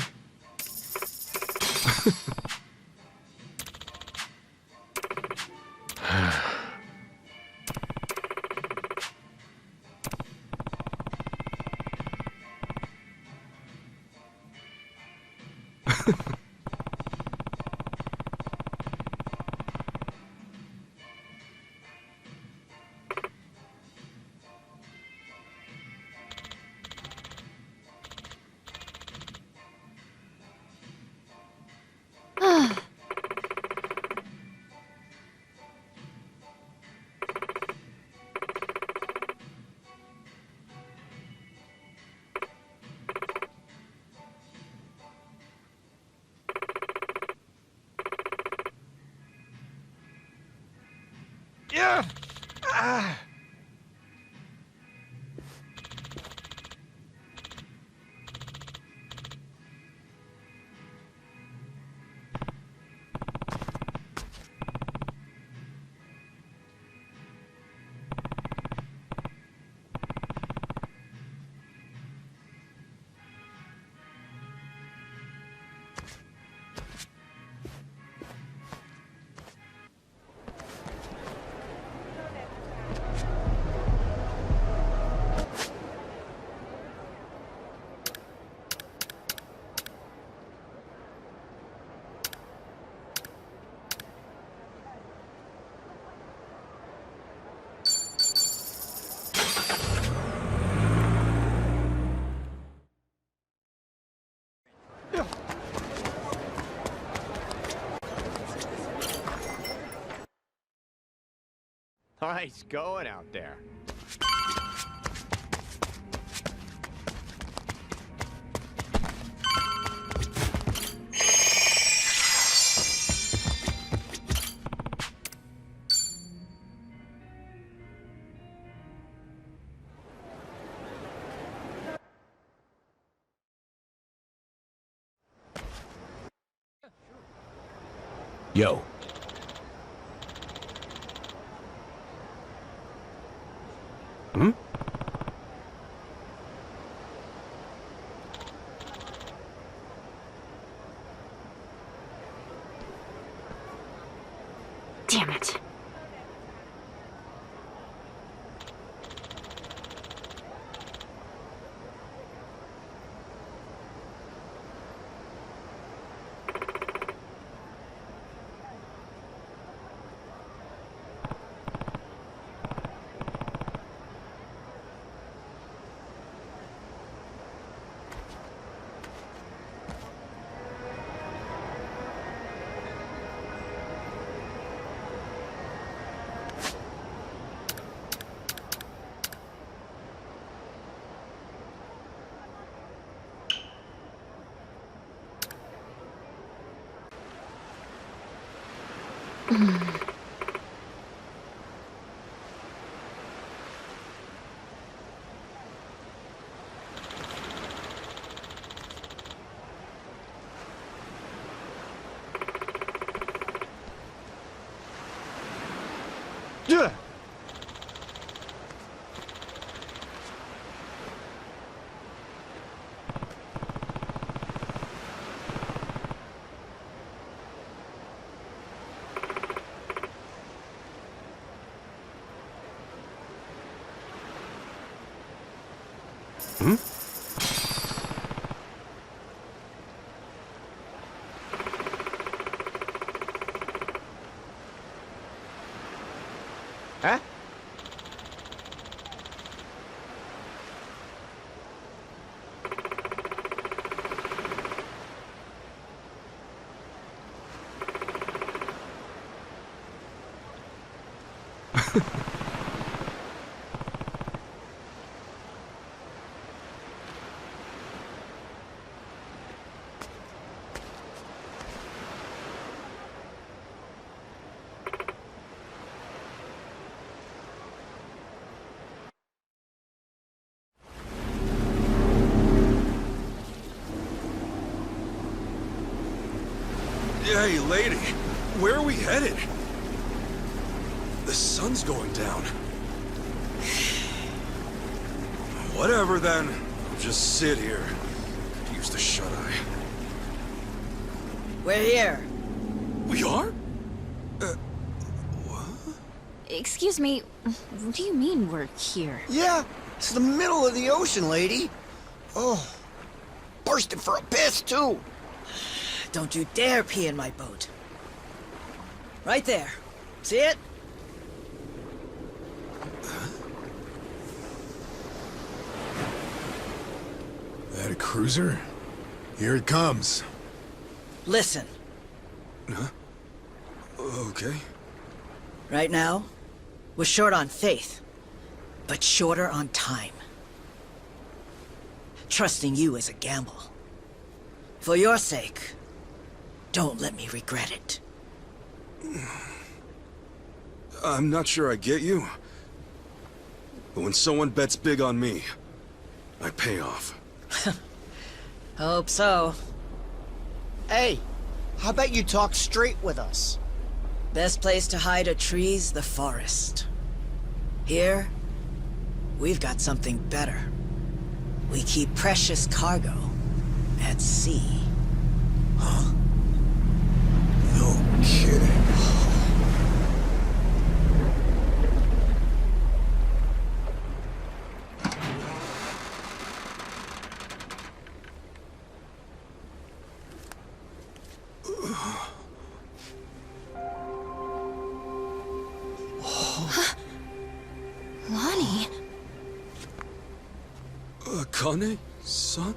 [SPEAKER 13] Yeah! Ah!
[SPEAKER 17] Nice going out there.
[SPEAKER 7] Yo.
[SPEAKER 18] Hmm?
[SPEAKER 3] Damn it.
[SPEAKER 18] Yeah.
[SPEAKER 13] Hmm?
[SPEAKER 17] Huh?
[SPEAKER 13] Hey, lady, where are we headed? The sun's going down. Whatever then. I'll just sit here. Could use the shut-eye.
[SPEAKER 5] We're here.
[SPEAKER 13] We are?
[SPEAKER 3] Excuse me, what do you mean we're here?
[SPEAKER 6] Yeah, it's the middle of the ocean, lady. Oh, bursting for a piss, too.
[SPEAKER 5] Don't you dare pee in my boat. Right there. See it?
[SPEAKER 23] That a cruiser? Here it comes.
[SPEAKER 5] Listen.
[SPEAKER 13] Huh? Okay.
[SPEAKER 5] Right now, we're short on faith, but shorter on time. Trusting you is a gamble. For your sake, don't let me regret it.
[SPEAKER 13] I'm not sure I get you. But when someone bets big on me, I pay off.
[SPEAKER 5] Hope so.
[SPEAKER 6] Hey, how about you talk straight with us?
[SPEAKER 5] Best place to hide a tree's the forest. Here, we've got something better. We keep precious cargo at sea.
[SPEAKER 23] Huh? No kidding.
[SPEAKER 3] Lonnie?
[SPEAKER 13] Akane-san?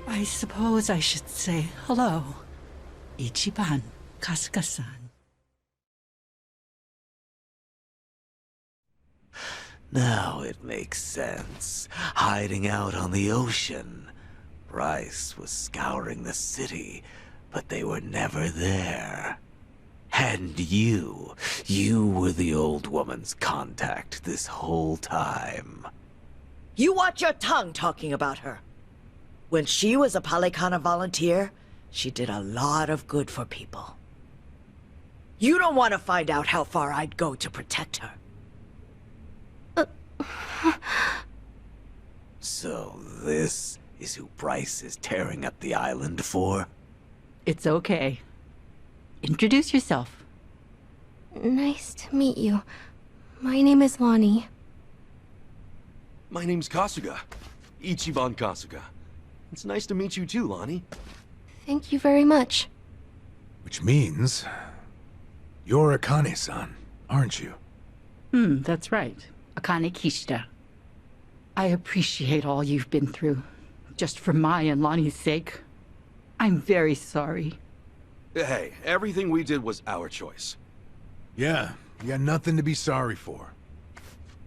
[SPEAKER 15] I suppose I should say hello. Ichiban, Kasuga-san.
[SPEAKER 14] Now it makes sense. Hiding out on the ocean. Bryce was scouring the city, but they were never there. And you were the old woman's contact this whole time.
[SPEAKER 5] You watch your tongue talking about her. When she was a Palikana volunteer, she did a lot of good for people. You don't want to find out how far I'd go to protect her.
[SPEAKER 14] So this is who Bryce is tearing up the island for?
[SPEAKER 15] It's okay. Introduce yourself.
[SPEAKER 20] Nice to meet you. My name is Lonnie.
[SPEAKER 13] My name's Kasuga. Ichiban Kasuga. It's nice to meet you too, Lonnie.
[SPEAKER 20] Thank you very much.
[SPEAKER 23] Which means... you're Akane-san, aren't you?
[SPEAKER 15] That's right. Akane Kishida. I appreciate all you've been through. Just for my and Lonnie's sake. I'm very sorry.
[SPEAKER 13] Hey, everything we did was our choice.
[SPEAKER 23] Yeah, you got nothing to be sorry for.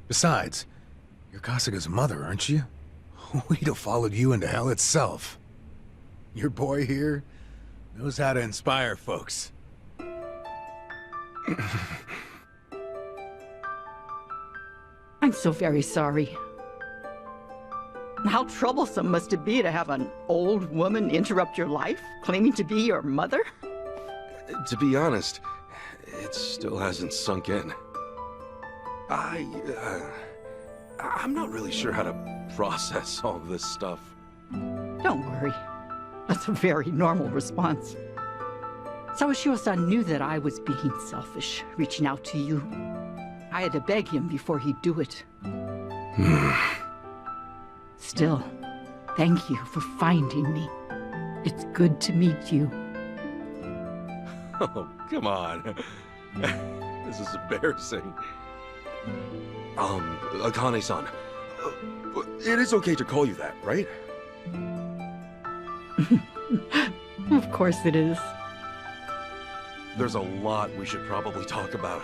[SPEAKER 23] Besides, you're Kasuga's mother, aren't you? We'd have followed you into hell itself. Your boy here, Knows how to inspire folks.
[SPEAKER 15] I'm so very sorry. How troublesome must it be to have an old woman interrupt your life, claiming to be your mother?
[SPEAKER 4] To be honest, it still hasn't sunk in. I'm not really sure how to process all this stuff.
[SPEAKER 15] Don't worry. That's a very normal response. Sawashiro-san knew that I was being selfish, reaching out to you. I had to beg him before he'd do it. Still, thank you for finding me. It's good to meet you.
[SPEAKER 4] Oh, come on. This is embarrassing. Akane-san, it is okay to call you that, right?
[SPEAKER 15] Of course it is.
[SPEAKER 4] There's a lot we should probably talk about.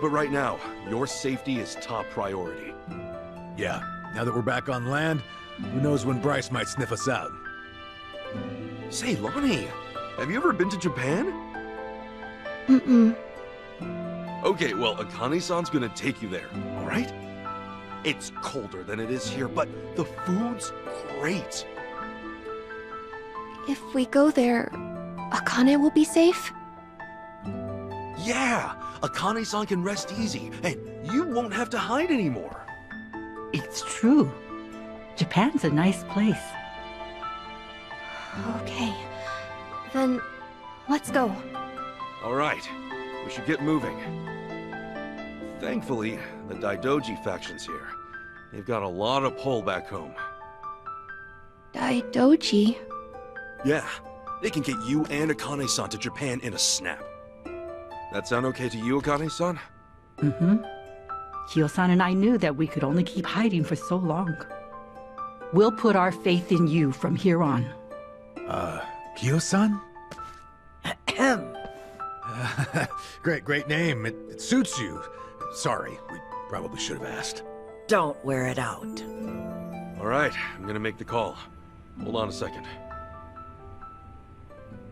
[SPEAKER 4] But right now, your safety is top priority.
[SPEAKER 23] Yeah, now that we're back on land, who knows when Bryce might sniff us out.
[SPEAKER 4] Say, Lonnie, have you ever been to Japan?
[SPEAKER 20] Mm-mm.
[SPEAKER 4] Okay, well, Akane-san's gonna take you there, alright? It's colder than it is here, but the food's great.
[SPEAKER 20] If we go there, Akane will be safe?
[SPEAKER 4] Yeah, Akane-san can rest easy, and you won't have to hide anymore.
[SPEAKER 15] It's true. Japan's a nice place.
[SPEAKER 20] Okay. Then, let's go.
[SPEAKER 4] Alright, we should get moving. Thankfully, the Daidoji faction's here. They've got a lot of pull back home.
[SPEAKER 20] Daidoji?
[SPEAKER 4] Yeah, they can get you and Akane-san to Japan in a snap. That sound okay to you, Akane-san?
[SPEAKER 15] Mm-hmm. Kyo-san and I knew that we could only keep hiding for so long. We'll put our faith in you from here on.
[SPEAKER 23] Kyo-san? Great name. It suits you. Sorry, we probably should have asked.
[SPEAKER 5] Don't wear it out.
[SPEAKER 4] Alright, I'm gonna make the call. Hold on a second.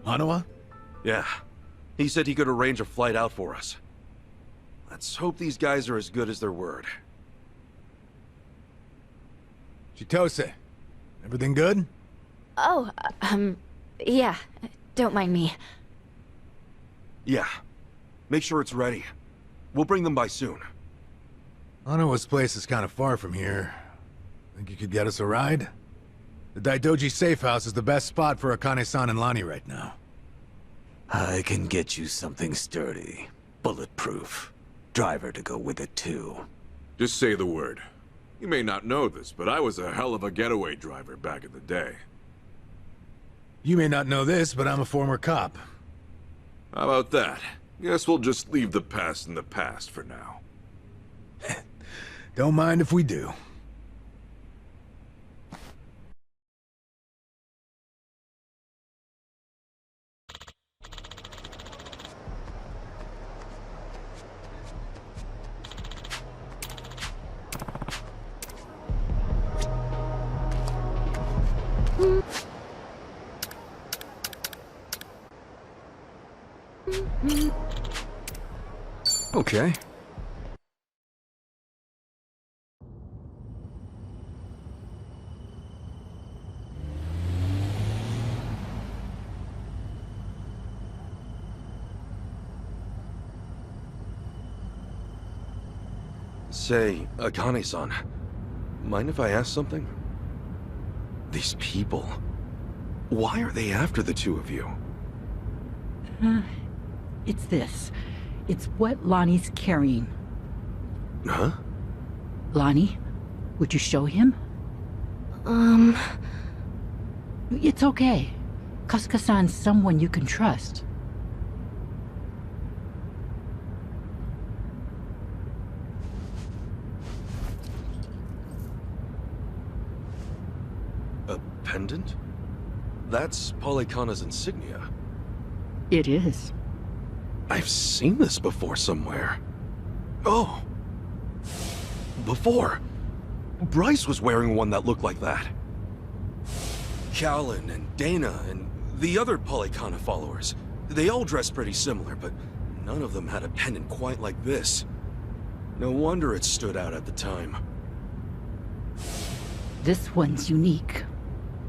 [SPEAKER 23] Hanawa?
[SPEAKER 4] Yeah. He said he could arrange a flight out for us. Let's hope these guys are as good as their word.
[SPEAKER 23] Chitose, everything good?
[SPEAKER 3] Oh, yeah. Don't mind me.
[SPEAKER 4] Yeah. Make sure it's ready. We'll bring them by soon.
[SPEAKER 23] Hanawa's place is kind of far from here. Think you could get us a ride? The Daidoji safe house is the best spot for Akane-san and Lonnie right now.
[SPEAKER 14] I can get you something sturdy, bulletproof. Driver to go with it too.
[SPEAKER 12] Just say the word. You may not know this, but I was a hell of a getaway driver back in the day.
[SPEAKER 23] You may not know this, but I'm a former cop.
[SPEAKER 12] How about that? Guess we'll just leave the past in the past for now.
[SPEAKER 23] Don't mind if we do.
[SPEAKER 4] Okay. Say, Akane-san, mind if I ask something? These people, why are they after the two of you?
[SPEAKER 15] It's this. It's what Lonnie's carrying.
[SPEAKER 4] Huh?
[SPEAKER 15] Lonnie, would you show him? It's okay. Kasuka-san's someone you can trust.
[SPEAKER 4] A pendant? That's Polycana's insignia.
[SPEAKER 15] It is.
[SPEAKER 4] I've seen this before somewhere. Oh! Before! Bryce was wearing one that looked like that. Callan and Dana and
[SPEAKER 13] The other Polycana followers, they all dressed pretty similar, but none of them had a pendant quite like this. No wonder it stood out at the time.
[SPEAKER 15] This one's unique.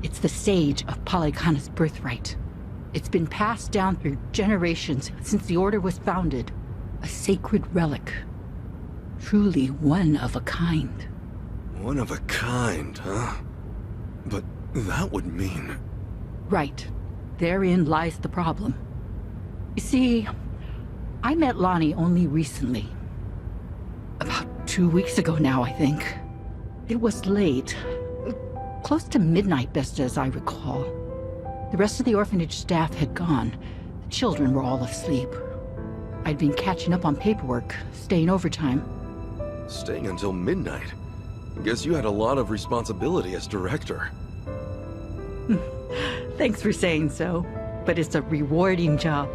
[SPEAKER 15] It's the Sage of Polycana's birthright. It's been passed down through generations since the Order was founded. A sacred relic. Truly one of a kind.
[SPEAKER 13] One of a kind, huh? But that would mean...
[SPEAKER 15] Right. Therein lies the problem. You see, I met Lonnie only recently. About 2 weeks ago now, I think. It was late. Close to midnight, best as I recall. The rest of the orphanage staff had gone. The children were all asleep. I'd been catching up on paperwork, staying overtime.
[SPEAKER 13] Staying until midnight? Guess you had a lot of responsibility as director.
[SPEAKER 15] Thanks for saying so, but it's a rewarding job.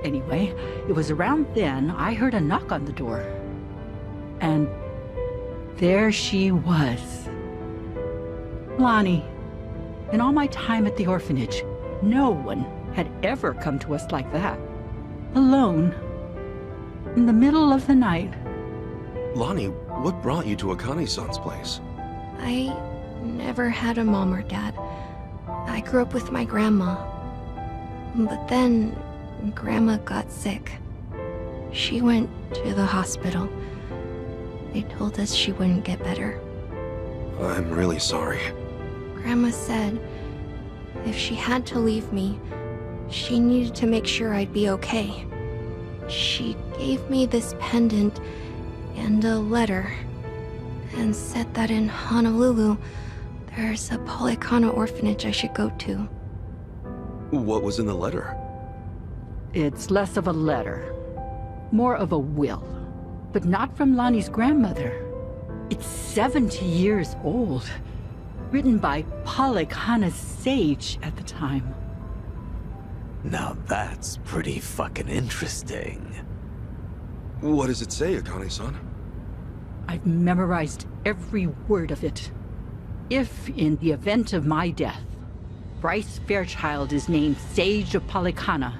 [SPEAKER 15] Anyway, it was around then I heard a knock on the door. And there she was. Lonnie. In all my time at the orphanage, no one had ever come to us like that. Alone. In the middle of the night.
[SPEAKER 13] Lonnie, what brought you to Akane-san's place?
[SPEAKER 20] I never had a mom or dad. I grew up with my grandma. But then, Grandma got sick. She went to the hospital. They told us she wouldn't get better.
[SPEAKER 13] I'm really sorry.
[SPEAKER 20] Grandma said if she had to leave me, she needed to make sure I'd be okay. She gave me this pendant and a letter, and said that in Honolulu, there's a Polycana orphanage I should go to.
[SPEAKER 13] What was in the letter?
[SPEAKER 15] It's less of a letter, more of a will, but not from Lonnie's grandmother. It's 70 years old, written by Polycana's sage at the time.
[SPEAKER 14] Now that's pretty fucking interesting.
[SPEAKER 13] What does it say, Akane-san?
[SPEAKER 15] I've memorized every word of it. If, in the event of my death, Bryce Fairchild is named Sage of Polycana,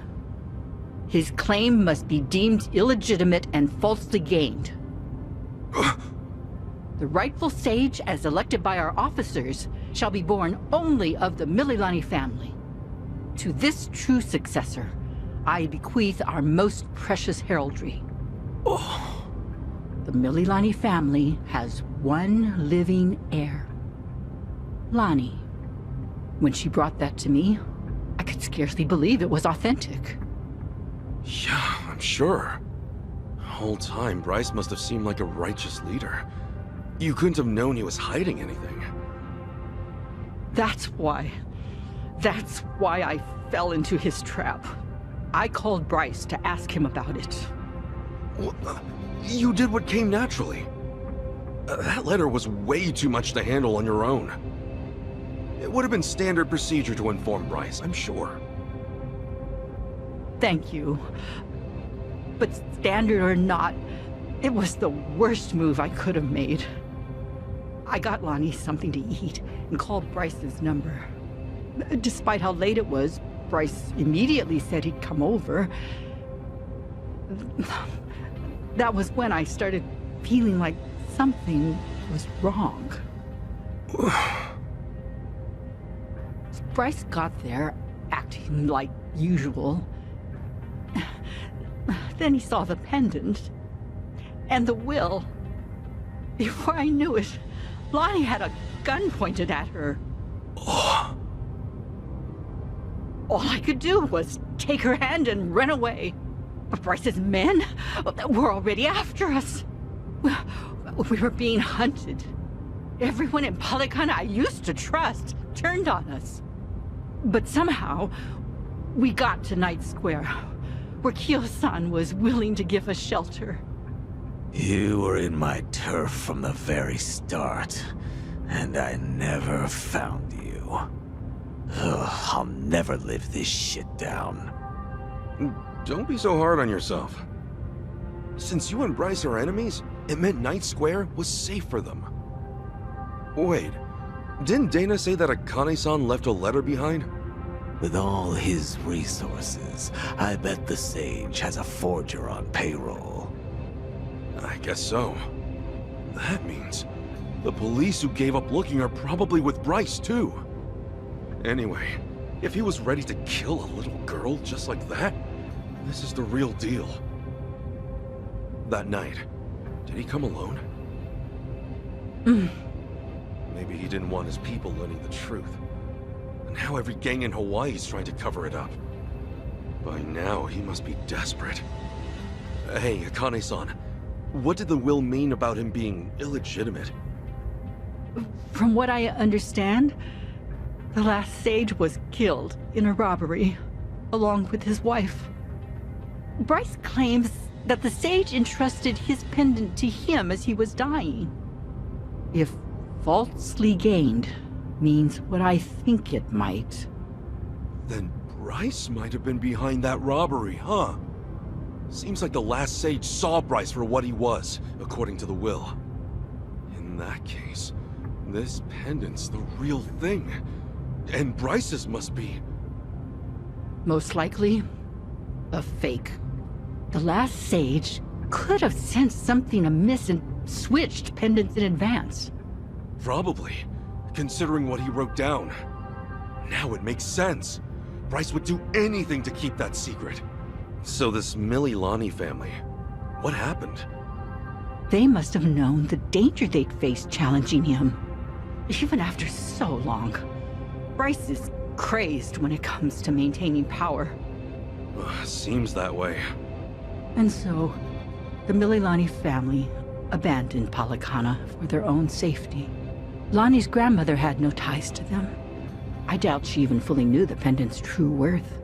[SPEAKER 15] his claim must be deemed illegitimate and falsely gained. The rightful sage, as elected by our officers, shall be born only of the Mililani family. To this true successor, I bequeath our most precious heraldry. The Mililani family has one living heir. Lonnie. When she brought that to me, I could scarcely believe it was authentic.
[SPEAKER 13] Yeah, I'm sure. The whole time, Bryce must have seemed like a righteous leader. You couldn't have known he was hiding anything.
[SPEAKER 15] That's why I fell into his trap. I called Bryce to ask him about it.
[SPEAKER 13] You did what came naturally. That letter was way too much to handle on your own. It would have been standard procedure to inform Bryce, I'm sure.
[SPEAKER 15] Thank you. But standard or not, it was the worst move I could have made. I got Lonnie something to eat and called Bryce's number. Despite how late it was, Bryce immediately said he'd come over. That was when I started feeling like something was wrong. Bryce got there, acting like usual. Then he saw the pendant and the will. Before I knew it, Lonnie had a gun pointed at her. All I could do was take her hand and run away. But Bryce's men were already after us. We were being hunted. Everyone in Polycana I used to trust turned on us. But somehow, we got to Night Square, where Kyo-san was willing to give us shelter.
[SPEAKER 14] You were in my turf from the very start, and I never found you. Ugh, I'll never live this shit down.
[SPEAKER 13] Don't be so hard on yourself. Since you and Bryce are enemies, it meant Night Square was safe for them. Wait, didn't Dana say that Akane-san left a letter behind?
[SPEAKER 14] With all his resources, I bet the Sage has a forger on payroll.
[SPEAKER 13] I guess so. That means the police who gave up looking are probably with Bryce, too. Anyway, if he was ready to kill a little girl just like that, this is the real deal. That night, did he come alone? Maybe he didn't want his people learning the truth. Now every gang in Hawaii is trying to cover it up. By now, he must be desperate. Hey, Akane-san, what did the will mean about him being illegitimate?
[SPEAKER 15] From what I understand, the last Sage was killed in a robbery, along with his wife. Bryce claims that the Sage entrusted his pendant to him as he was dying. If falsely gained means what I think it might.
[SPEAKER 13] Then Bryce might have been behind that robbery, huh? Seems like the last Sage saw Bryce for what he was, according to the will. In that case, this pendant's the real thing. And Bryce's must be...
[SPEAKER 15] Most likely, a fake. The last Sage could have sensed something amiss and switched pendants in advance.
[SPEAKER 13] Probably, considering what he wrote down. Now it makes sense. Bryce would do anything to keep that secret. So this Mililani family, what happened?
[SPEAKER 15] They must have known the danger they'd face challenging him. Even after so long. Bryce is crazed when it comes to maintaining power.
[SPEAKER 13] Seems that way.
[SPEAKER 15] And so, the Mililani family abandoned Palikana for their own safety. Lonnie's grandmother had no ties to them. I doubt she even fully knew the pendant's true worth.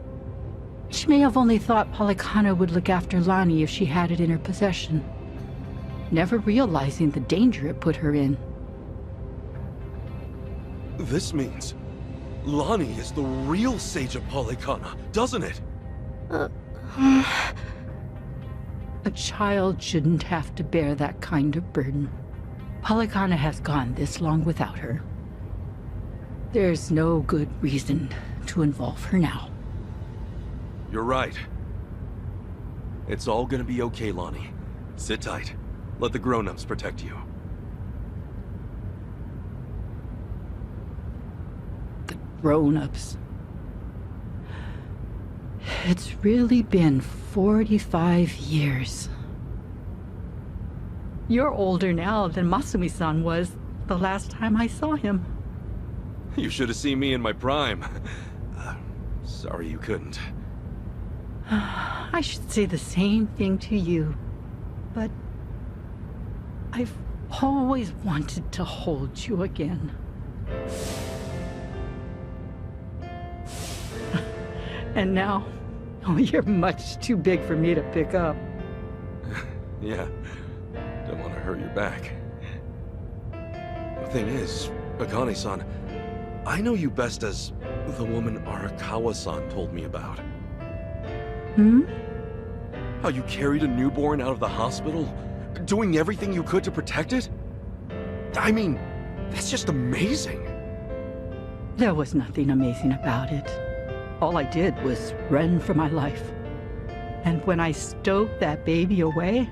[SPEAKER 15] She may have only thought Palikana would look after Lonnie if she had it in her possession, never realizing the danger it put her in.
[SPEAKER 13] This means Lonnie is the real Sage of Palikana, doesn't it?
[SPEAKER 15] A child shouldn't have to bear that kind of burden. Palikana has gone this long without her. There's no good reason to involve her now.
[SPEAKER 13] You're right. It's all gonna be okay, Lonnie. Sit tight. Let the grown-ups protect you.
[SPEAKER 15] The grown-ups. It's really been 45 years. You're older now than Masumi-san was the last time I saw him.
[SPEAKER 13] You should have seen me in my prime. Sorry you couldn't.
[SPEAKER 15] I should say the same thing to you, but I've always wanted to hold you again. And now, oh, you're much too big for me to pick up.
[SPEAKER 13] Yeah, don't want to hurt your back. The thing is, Akane-san, I know you best as the woman Arakawa-san told me about. How you carried a newborn out of the hospital, doing everything you could to protect it? I mean, that's just amazing.
[SPEAKER 15] There was nothing amazing about it. All I did was run for my life. And when I stowed that baby away,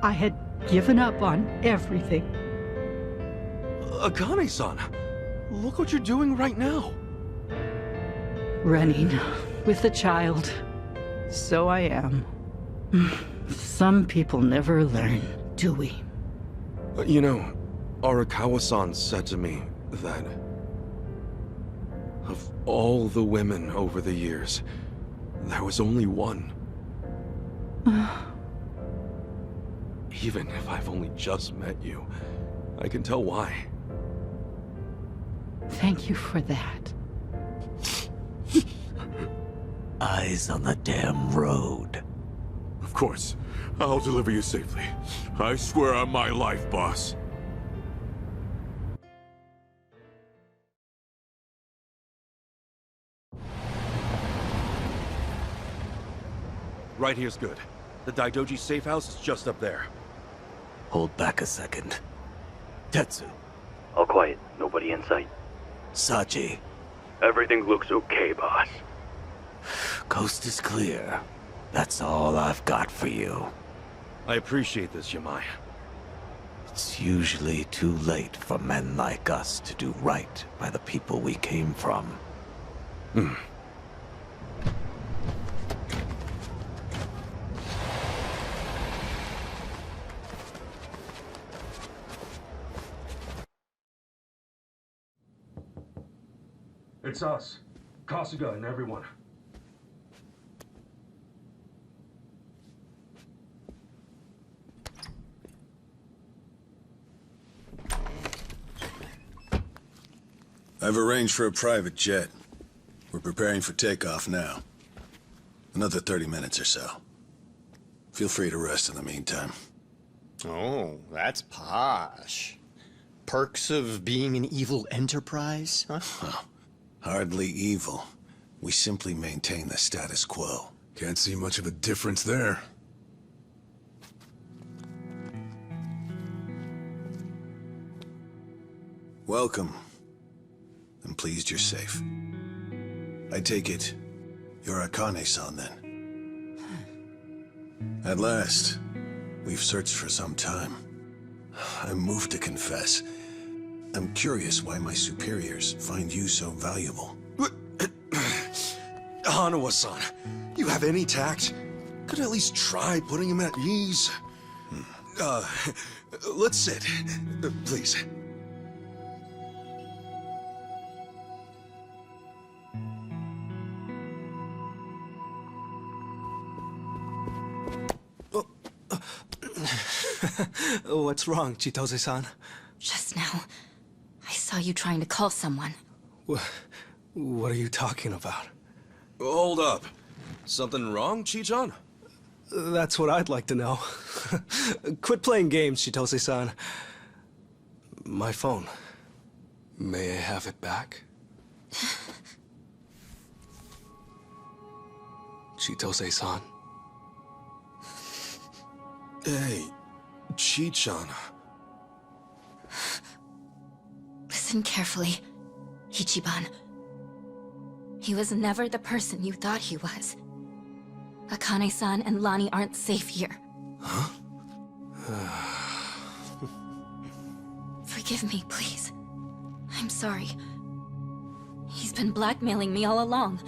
[SPEAKER 15] I had given up on everything.
[SPEAKER 13] Akane-san, look what you're doing right now.
[SPEAKER 15] Running with a child. So I am. Some people never learn, do we?
[SPEAKER 13] You know, Arakawa-san said to me that of all the women over the years, there was only one. Even if I've only just met you, I can tell why.
[SPEAKER 15] Thank you for that.
[SPEAKER 14] Eyes on the damn road.
[SPEAKER 12] Of course. I'll deliver you safely. I swear on my life, boss.
[SPEAKER 13] Right here's good. The Daidoji safe house is just up there.
[SPEAKER 14] Hold back a second. Tetsu.
[SPEAKER 11] All quiet. Nobody in sight.
[SPEAKER 14] Sachi. Everything looks okay, boss. Coast is clear. That's all I've got for you.
[SPEAKER 4] I appreciate this, Yamai.
[SPEAKER 14] It's usually too late for men like us to do right by the people we came from.
[SPEAKER 13] It's us. Kasuga and everyone.
[SPEAKER 24] I've arranged for a private jet. We're preparing for takeoff now. Another 30 minutes or so. Feel free to rest in the meantime.
[SPEAKER 17] Oh, that's posh. Perks of being an evil enterprise, huh?
[SPEAKER 24] Huh. Hardly evil. We simply maintain the status quo.
[SPEAKER 23] Can't see much of a difference there.
[SPEAKER 24] Welcome. I'm pleased you're safe. I take it you're Akane-san then? At last. We've searched for some time. I'm moved to confess. I'm curious why my superiors find you so valuable.
[SPEAKER 13] Hanawa-san, you have any tact? Could at least try putting him at ease. Let's sit. Please.
[SPEAKER 18] What's wrong, Chitose-san?
[SPEAKER 3] Just now, I saw you trying to call someone.
[SPEAKER 18] What are you talking about?
[SPEAKER 13] Hold up. Something wrong, Chi-chan?
[SPEAKER 18] That's what I'd like to know. Quit playing games, Chitose-san. My phone. May I have it back? Chitose-san.
[SPEAKER 13] Hey, Chi-chan.
[SPEAKER 3] Listen carefully, Ichiban. He was never the person you thought he was. Akane-san and Lani aren't safe here.
[SPEAKER 13] Huh?
[SPEAKER 3] Forgive me, please. I'm sorry. He's been blackmailing me all along.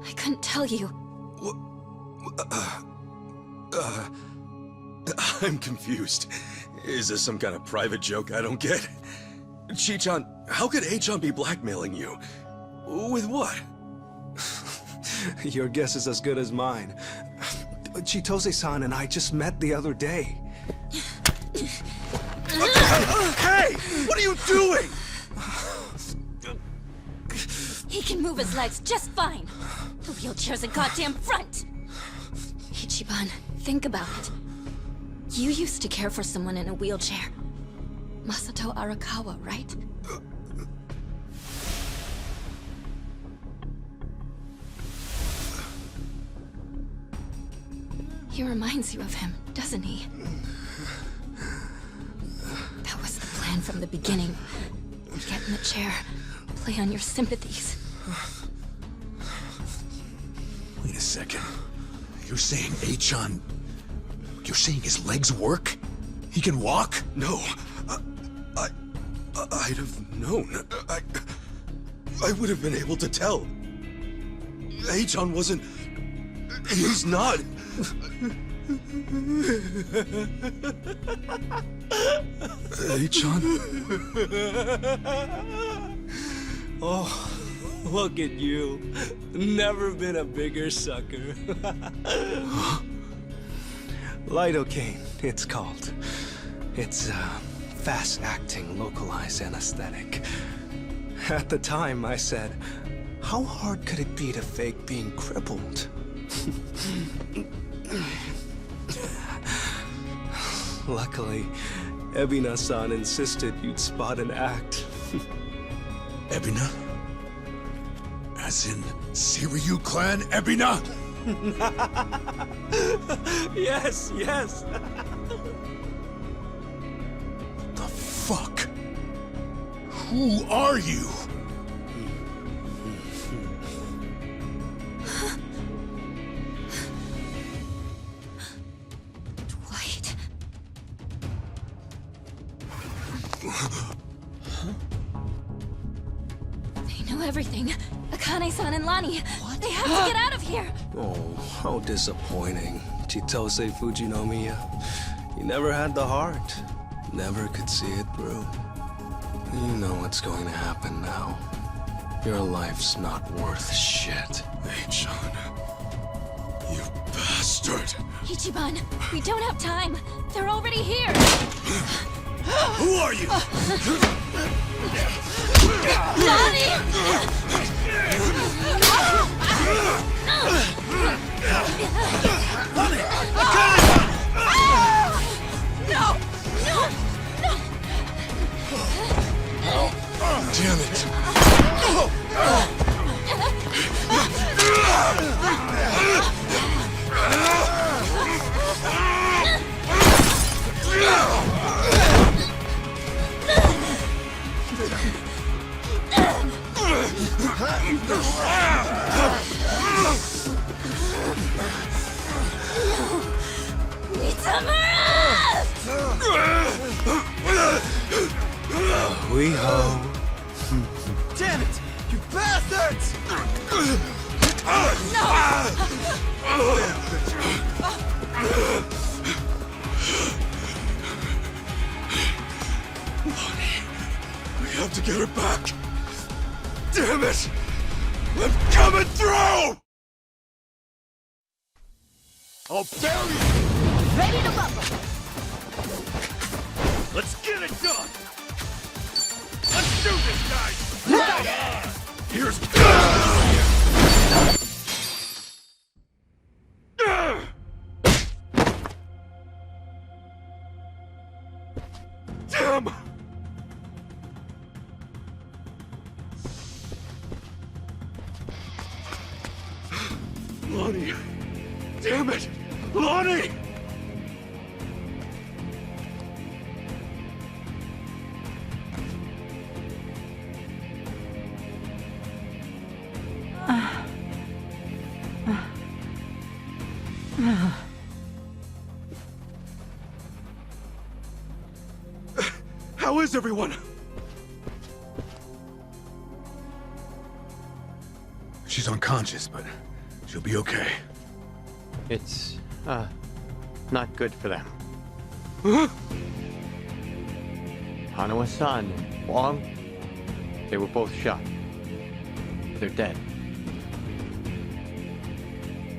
[SPEAKER 3] I couldn't tell you.
[SPEAKER 13] I'm confused. Is this some kind of private joke I don't get? Chi-chan, how could A-chan be blackmailing you? With what?
[SPEAKER 18] Your guess is as good as mine. Chitose-san and I just met the other day.
[SPEAKER 13] Hey! What are you doing?
[SPEAKER 3] He can move his legs just fine. The wheelchair's a goddamn front. Ichiban, think about it. You used to care for someone in a wheelchair. Masato Arakawa, right? He reminds you of him, doesn't he? That was the plan from the beginning. Get in the chair, play on your sympathies.
[SPEAKER 23] Wait a second. You're saying A-chan... You're saying his legs work? He can walk?
[SPEAKER 13] No. I'd have known. I would have been able to tell. A-chan wasn't... He's not... A-chan?
[SPEAKER 18] Oh, look at you. Never been a bigger sucker. Lidocaine, it's called. It's a fast-acting, localized anesthetic. At the time, I said, how hard could it be to fake being crippled? Luckily, Ebina-san insisted you'd spot an act.
[SPEAKER 23] Ebina? As in, Seiryu clan Ebina?
[SPEAKER 18] Yes, yes.
[SPEAKER 23] The fuck? Who are you?
[SPEAKER 3] They know everything. Akane-san and Lani. They have to get out of here.
[SPEAKER 11] Oh, how disappointing. Chitose Fujinomiya. You never had the heart. Never could see it through. You know what's going to happen now. Your life's not worth shit.
[SPEAKER 13] John. You bastard!
[SPEAKER 3] Ichiban, we don't have time. They're already here.
[SPEAKER 13] Who are you?
[SPEAKER 3] Lani! No! No! No!
[SPEAKER 13] Damn it!
[SPEAKER 11] We ho.
[SPEAKER 6] Damn it! You bastards!
[SPEAKER 13] We have to get her back! Damn it! I'm coming through! I'll bury you!
[SPEAKER 6] Ready to rumble!
[SPEAKER 13] Let's get it done! Let's do this, guys! Here's... Damn! Lonnie! Damn it! Lonnie! How is everyone?
[SPEAKER 23] She's unconscious, but she'll be okay.
[SPEAKER 17] It's, not good for them.
[SPEAKER 13] Huh?
[SPEAKER 17] Hanawa-san and Wong, they were both shot. They're dead.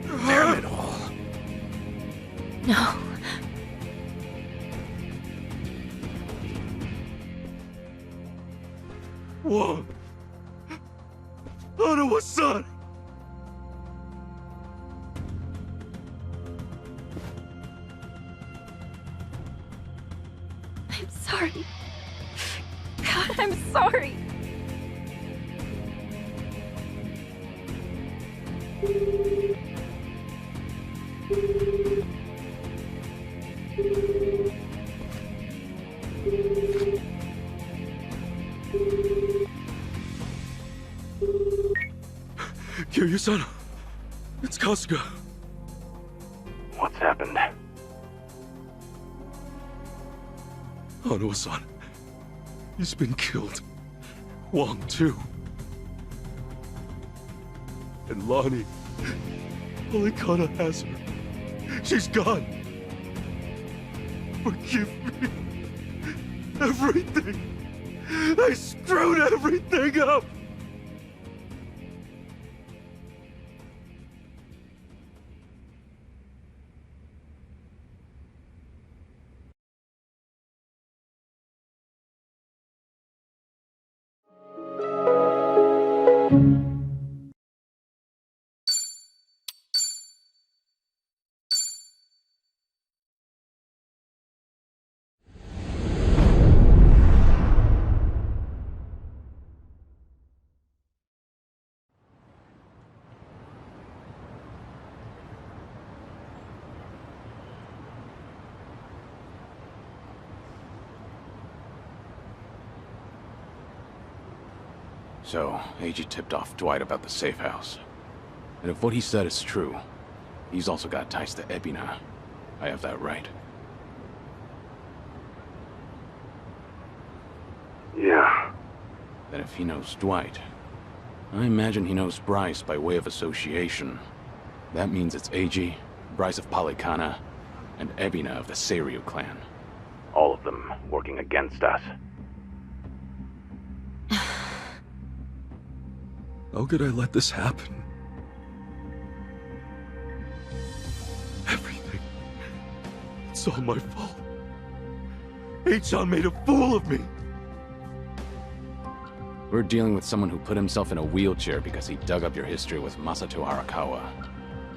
[SPEAKER 23] Damn it all.
[SPEAKER 3] No.
[SPEAKER 13] Whoa! Hanawa-san!
[SPEAKER 3] I'm sorry. God, I'm sorry.
[SPEAKER 13] Kiryu-san, it's Kasuga.
[SPEAKER 7] What's happened?
[SPEAKER 13] Hanawa-san, he's been killed. Wong, too. And Lani, Polycana has her. She's gone. Forgive me. Everything. I screwed everything up.
[SPEAKER 7] So, Eiji tipped off Dwight about the safe house. And if what he said is true, he's also got ties to Ebina. I have that right.
[SPEAKER 12] Yeah.
[SPEAKER 7] Then if he knows Dwight, I imagine he knows Bryce by way of association. That means it's AG, Bryce of Polycana, and Ebina of the Seiryu clan. All of them working against us.
[SPEAKER 4] How could I let this happen? Everything. It's all my fault. H-chan made a fool of me.
[SPEAKER 7] We're dealing with someone who put himself in a wheelchair because he dug up your history with Masato Arakawa.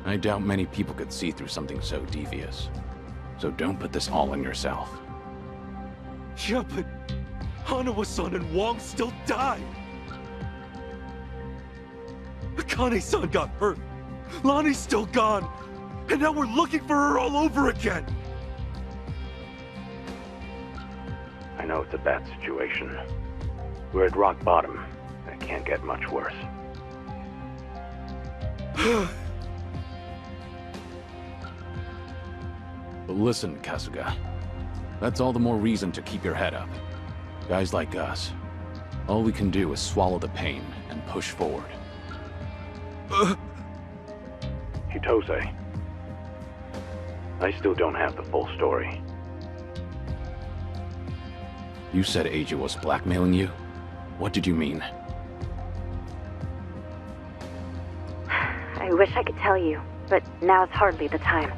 [SPEAKER 7] I doubt many people could see through something so devious. So don't put this all on yourself.
[SPEAKER 4] Yeah, but Hanawa-san and Wong still died. Akane-san got hurt. Lonnie's still gone. And now we're looking for her all over again.
[SPEAKER 7] I know it's a bad situation. We're at rock bottom, and it can't get much worse. But listen, Kasuga. That's all the more reason to keep your head up. Guys like us, all we can do is swallow the pain and push forward. Hitose, I still don't have the full story. You said Eiji was blackmailing you? What did you mean?
[SPEAKER 9] I wish I could tell you, but now's hardly the time.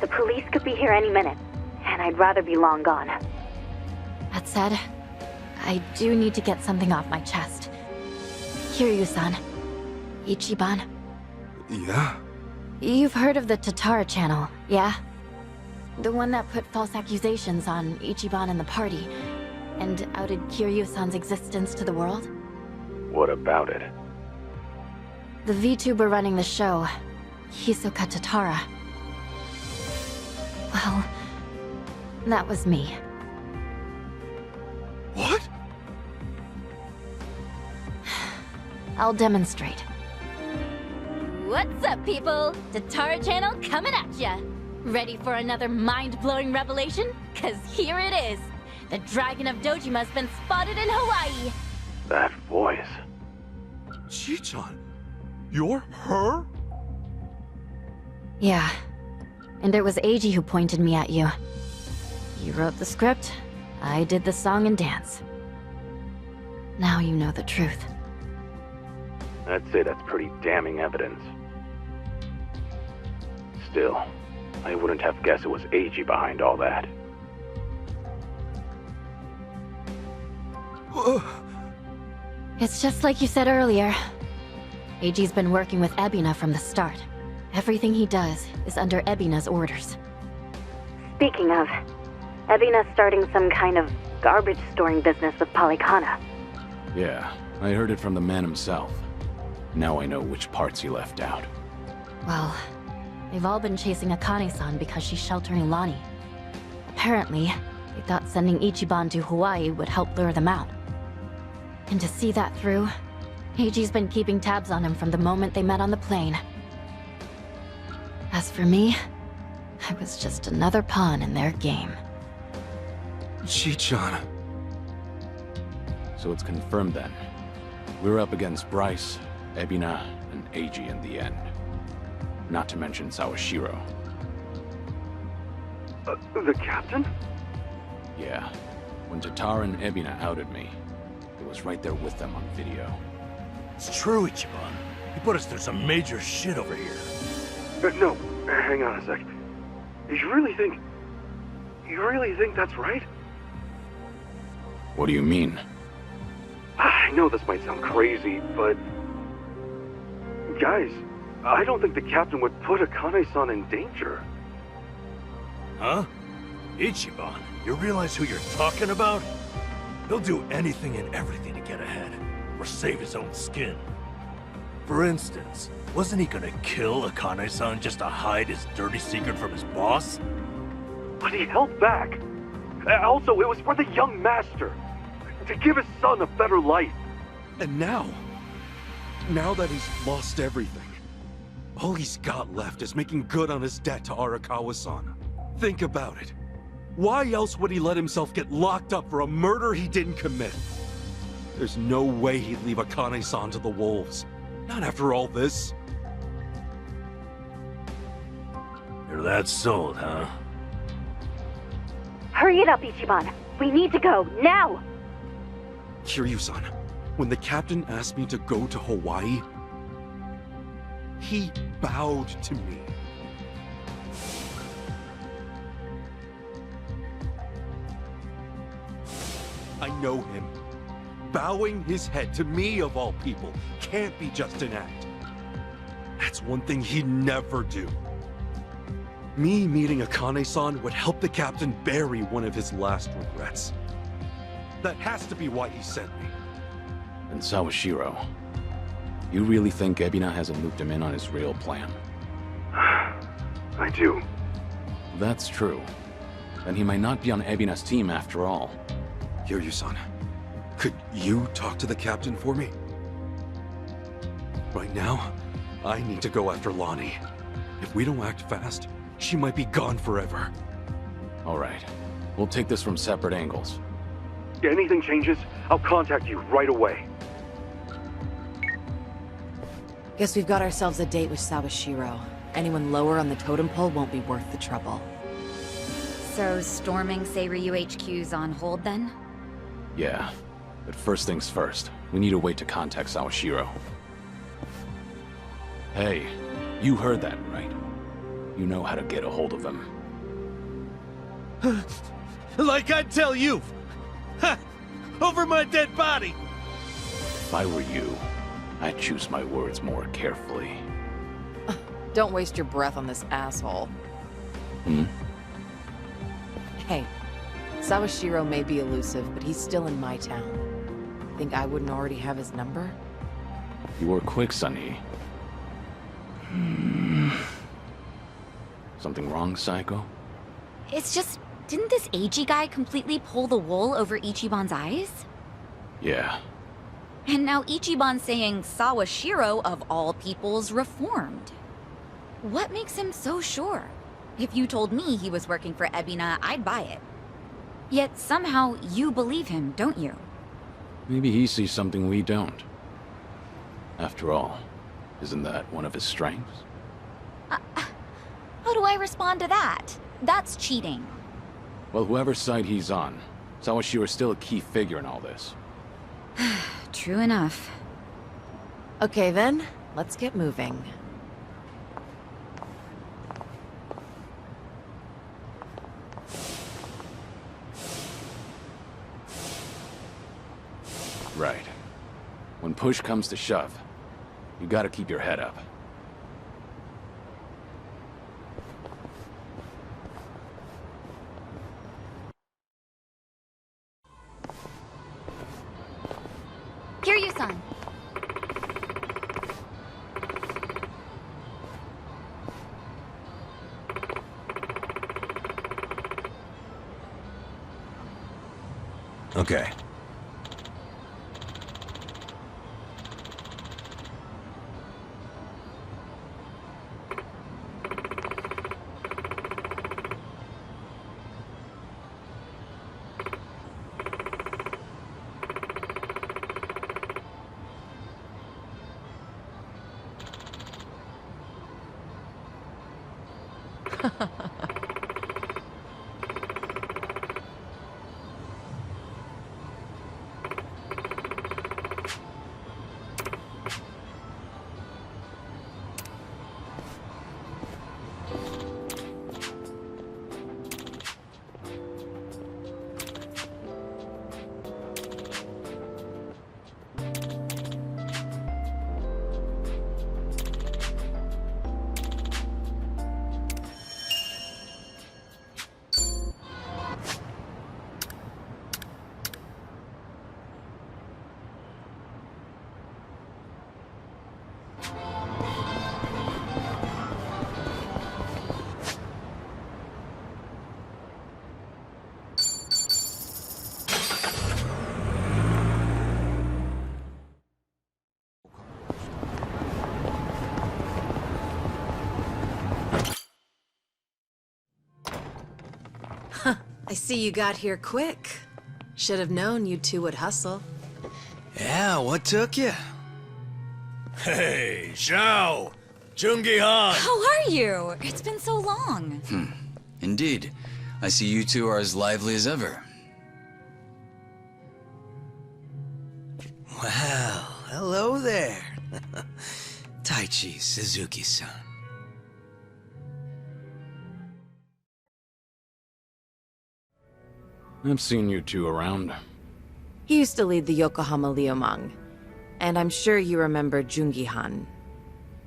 [SPEAKER 9] The police could be here any minute, and I'd rather be long gone.
[SPEAKER 3] That said, I do need to get something off my chest. Kiryu-san. Ichiban.
[SPEAKER 4] Yeah?
[SPEAKER 3] You've heard of the Tatara channel, yeah? The one that put false accusations on Ichiban and the party, and outed Kiryu-san's existence to the world?
[SPEAKER 7] What about it?
[SPEAKER 3] The VTuber running the show, Hisoka Tatara. Well, that was me.
[SPEAKER 4] What?
[SPEAKER 3] I'll demonstrate.
[SPEAKER 22] What's up, people? Tatara channel coming at ya! Ready for another mind-blowing revelation? Cause here it is! The Dragon of Dojima's been spotted in Hawaii!
[SPEAKER 7] That voice.
[SPEAKER 4] Chi-chan, you're her?
[SPEAKER 3] Yeah. And it was Eiji who pointed me at you. You wrote the script, I did the song and dance. Now you know the truth.
[SPEAKER 7] I'd say that's pretty damning evidence. Still, I wouldn't have guessed it was Eiji behind all that.
[SPEAKER 3] It's just like you said earlier. Eiji's been working with Ebina from the start. Everything he does is under Ebina's orders.
[SPEAKER 9] Speaking of, Ebina's starting some kind of garbage storing business with Polycana.
[SPEAKER 7] Yeah, I heard it from the man himself. Now I know which parts he left out.
[SPEAKER 3] Well, they've all been chasing Akane-san because she's sheltering Lonnie. Apparently, they thought sending Ichiban to Hawaii would help lure them out. And to see that through, Eiji's been keeping tabs on him from the moment they met on the plane. As for me, I was just another pawn in their game.
[SPEAKER 4] Chi-chan.
[SPEAKER 7] So it's confirmed then. We're up against Bryce, Ebina, and Eiji in the end. Not to mention Sawashiro.
[SPEAKER 12] The captain?
[SPEAKER 7] Yeah. When Tatara and Ebina outed me, it was right there with them on video.
[SPEAKER 2] It's true, Ichiban. He put us through some major shit over here.
[SPEAKER 12] No, hang on a sec. You really think that's right?
[SPEAKER 7] What do you mean?
[SPEAKER 12] I know this might sound crazy, but... Guys, I don't think the captain would put Akane-san in danger.
[SPEAKER 2] Huh? Ichiban, you realize who you're talking about? He'll do anything and everything to get ahead, or save his own skin. For instance, wasn't he gonna kill Akane-san just to hide his dirty secret from his boss?
[SPEAKER 12] But he held back. Also, it was for the young master. To give his son a better life.
[SPEAKER 4] And now that he's lost everything, all he's got left is making good on his debt to Arakawa-san. Think about it. Why else would he let himself get locked up for a murder he didn't commit? There's no way he'd leave Akane-san to the wolves. Not after all this.
[SPEAKER 2] You're that sold, huh?
[SPEAKER 9] Hurry it up, Ichiban. We need to go, now!
[SPEAKER 4] Kiryu-san, when the captain asked me to go to Hawaii, he bowed to me. I know him. Bowing his head to me, of all people, can't be just an act. That's one thing he'd never do. Me meeting Akane-san would help the captain bury one of his last regrets. That has to be why he sent me.
[SPEAKER 7] And Sawashiro, you really think Ebina hasn't looped him in on his real plan?
[SPEAKER 12] I do.
[SPEAKER 7] That's true. Then he might not be on Ebina's team after all.
[SPEAKER 4] Kiryu-san, could you talk to the captain for me? Right now, I need to go after Lonnie. If we don't act fast, she might be gone forever.
[SPEAKER 7] All right. We'll take this from separate angles.
[SPEAKER 12] Anything changes, I'll contact you right away.
[SPEAKER 8] Guess we've got ourselves a date with Sawashiro. Anyone lower on the totem pole won't be worth the trouble.
[SPEAKER 22] So, storming Seiryu HQ's on hold then?
[SPEAKER 7] Yeah. But first things first, we need a way to contact Sawashiro. Hey, you heard that, right? You know how to get a hold of him.
[SPEAKER 16] Like I'd tell you! Ha! Over my dead body!
[SPEAKER 7] If I were you, I'd choose my words more carefully.
[SPEAKER 8] Don't waste your breath on this asshole.
[SPEAKER 7] Hmm?
[SPEAKER 8] Hey, Sawashiro may be elusive, but he's still in my town. Think I wouldn't already have his number?
[SPEAKER 7] You were quick, Sunny. Something wrong, Psycho?
[SPEAKER 22] It's just, didn't this AG guy completely pull the wool over Ichiban's eyes?
[SPEAKER 7] Yeah.
[SPEAKER 22] And now Ichiban's saying Sawashiro, of all people's, reformed. What makes him so sure? If you told me he was working for Ebina, I'd buy it. Yet somehow you believe him, don't you?
[SPEAKER 7] Maybe he sees something we don't. After all, isn't that one of his strengths?
[SPEAKER 22] How do I respond to that? That's cheating.
[SPEAKER 7] Well, whoever's side he's on, Sawashiro's still a key figure in all this.
[SPEAKER 22] True enough.
[SPEAKER 8] Okay then, let's get moving.
[SPEAKER 7] Right. When push comes to shove, you gotta keep your head up.
[SPEAKER 22] Kiryu-san.
[SPEAKER 2] Okay.
[SPEAKER 8] I see you got here quick. Should have known you two would hustle.
[SPEAKER 6] Yeah, what took you?
[SPEAKER 2] Hey, Zhao! Jungi-han!
[SPEAKER 22] How are you? It's been so long.
[SPEAKER 1] Indeed. I see you two are as lively as ever.
[SPEAKER 6] Well, hello there. Taichi Suzuki-san.
[SPEAKER 7] I've seen you two around.
[SPEAKER 8] He used to lead the Yokohama Liumang. And I'm sure you remember Jungi-han.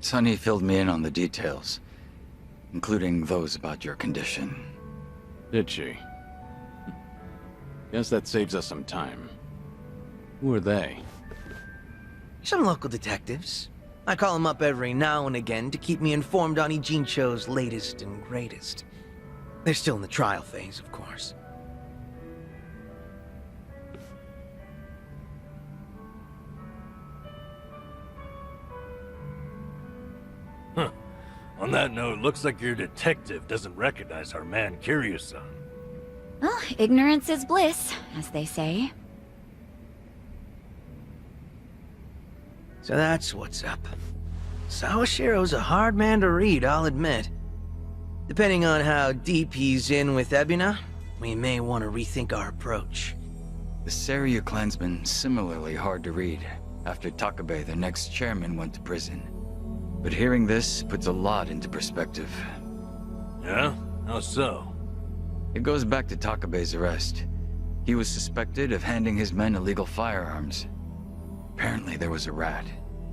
[SPEAKER 1] Sunny filled me in on the details, including those about your condition.
[SPEAKER 7] Did she? Guess that saves us some time. Who are they?
[SPEAKER 6] Some local detectives. I call them up every now and again to keep me informed on Ijincho's latest and greatest. They're still in the trial phase, of course.
[SPEAKER 2] Huh. On that note, looks like your detective doesn't recognize our man Kiryu-san.
[SPEAKER 22] Well, ignorance is bliss, as they say.
[SPEAKER 6] So that's what's up. Sawashiro's a hard man to read, I'll admit. Depending on how deep he's in with Ebina, we may want to rethink our approach.
[SPEAKER 1] The Seiryu clansman similarly hard to read after Takabe, the next chairman, went to prison. But hearing this puts a lot into perspective.
[SPEAKER 2] Yeah? How so?
[SPEAKER 1] It goes back to Takabe's arrest. He was suspected of handing his men illegal firearms. Apparently there was a rat,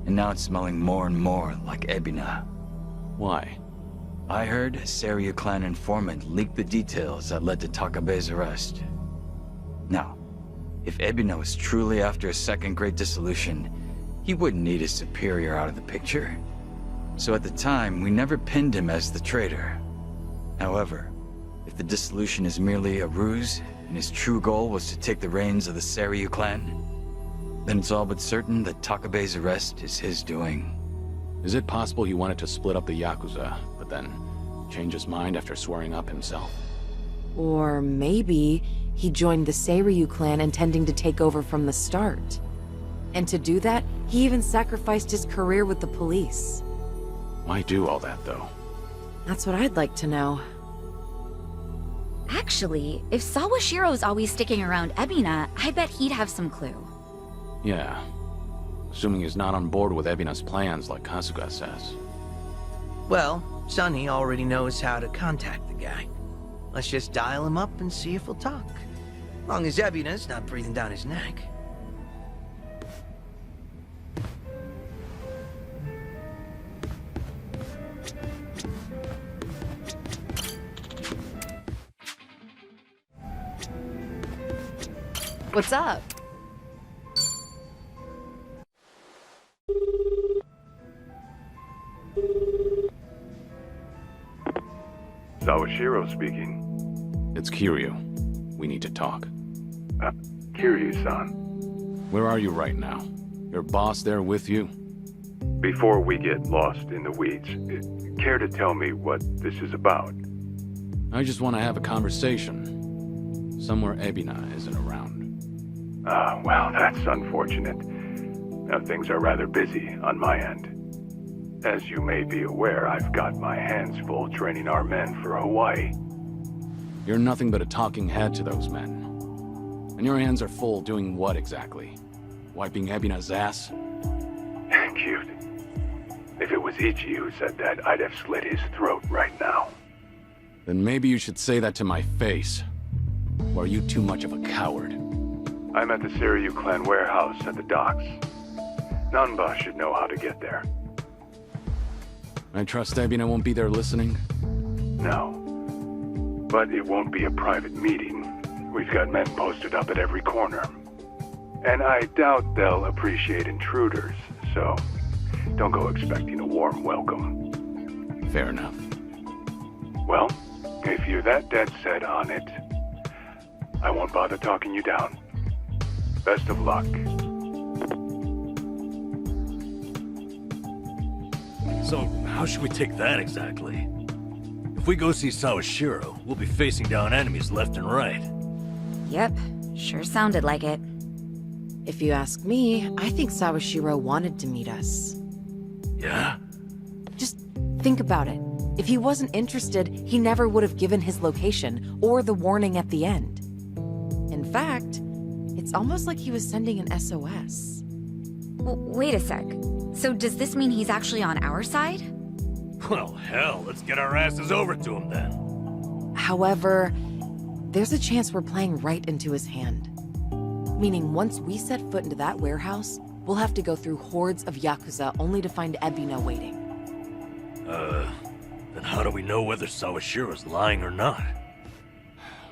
[SPEAKER 1] and now it's smelling more and more like Ebina.
[SPEAKER 7] Why?
[SPEAKER 1] I heard a Seiryu clan informant leaked the details that led to Takabe's arrest. Now, if Ebina was truly after a second great dissolution, he wouldn't need his superior out of the picture. So at the time, we never pinned him as the traitor. However, if the dissolution is merely a ruse, and his true goal was to take the reins of the Seiryu clan, then it's all but certain that Takabe's arrest is his doing.
[SPEAKER 7] Is it possible he wanted to split up the Yakuza, but then change his mind after swearing up himself?
[SPEAKER 8] Or maybe he joined the Seiryu clan intending to take over from the start. And to do that, he even sacrificed his career with the police.
[SPEAKER 7] Why do all that, though?
[SPEAKER 8] That's what I'd like to know.
[SPEAKER 22] Actually, if Sawashiro's always sticking around Ebina, I bet he'd have some clue.
[SPEAKER 7] Yeah. Assuming he's not on board with Ebina's plans like Kasuga says.
[SPEAKER 6] Well, Sunny already knows how to contact the guy. Let's just dial him up and see if he'll talk. Long as Ebina's not breathing down his neck.
[SPEAKER 8] What's up?
[SPEAKER 12] Sawashiro speaking.
[SPEAKER 7] It's Kiryu. We need to talk.
[SPEAKER 12] Kiryu-san.
[SPEAKER 7] Where are you right now? Your boss there with you?
[SPEAKER 12] Before we get lost in the weeds, care to tell me what this is about?
[SPEAKER 7] I just want to have a conversation. Somewhere Ebina isn't around.
[SPEAKER 12] Well, that's unfortunate. Now, things are rather busy on my end. As you may be aware, I've got my hands full training our men for Hawaii.
[SPEAKER 7] You're nothing but a talking head to those men. And your hands are full doing what exactly? Wiping Ebina's ass?
[SPEAKER 12] Cute. If it was Ichi who said that, I'd have slit his throat right now.
[SPEAKER 7] Then maybe you should say that to my face. Or are you too much of a coward?
[SPEAKER 12] I'm at the Seiryu clan warehouse at the docks. Nanba should know how to get there.
[SPEAKER 7] I trust Ebina won't be there listening?
[SPEAKER 12] No. But it won't be a private meeting. We've got men posted up at every corner. And I doubt they'll appreciate intruders, so don't go expecting a warm welcome.
[SPEAKER 7] Fair enough.
[SPEAKER 12] Well, if you're that dead set on it, I won't bother talking you down. Best of luck.
[SPEAKER 2] So, how should we take that exactly? If we go see Sawashiro, we'll be facing down enemies left and right.
[SPEAKER 22] Yep, sure sounded like it.
[SPEAKER 8] If you ask me, I think Sawashiro wanted to meet us.
[SPEAKER 2] Yeah?
[SPEAKER 8] Just think about it. If he wasn't interested, he never would have given his location, or the warning at the end. In fact, it's almost like he was sending an SOS.
[SPEAKER 22] Wait a sec. So does this mean he's actually on our side?
[SPEAKER 2] Well, hell, let's get our asses over to him then.
[SPEAKER 8] However, there's a chance we're playing right into his hand. Meaning once we set foot into that warehouse, we'll have to go through hordes of Yakuza only to find Ebina waiting.
[SPEAKER 2] Then how do we know whether Sawashiro's lying or not?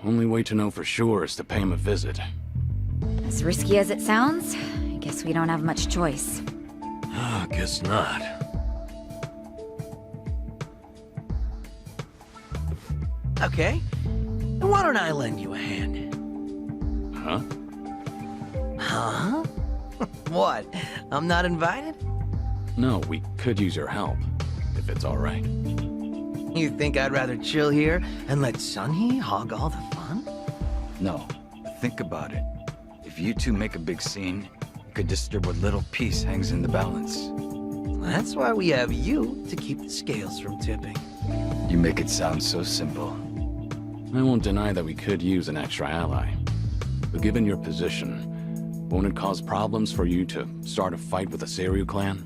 [SPEAKER 7] Only way to know for sure is to pay him a visit.
[SPEAKER 22] As risky as it sounds, I guess we don't have much choice.
[SPEAKER 2] Guess not.
[SPEAKER 6] Okay. Then why don't I lend you a hand?
[SPEAKER 7] Huh?
[SPEAKER 6] Huh? What? I'm not invited?
[SPEAKER 7] No, we could use your help, if it's all right.
[SPEAKER 6] You think I'd rather chill here and let Sunhee hog all the fun?
[SPEAKER 1] No. Think about it. If you two make a big scene, it could disturb what little piece hangs in the balance.
[SPEAKER 6] That's why we have you to keep the scales from tipping.
[SPEAKER 1] You make it sound so simple.
[SPEAKER 7] I won't deny that we could use an extra ally. But given your position, won't it cause problems for you to start a fight with the Seiryu clan?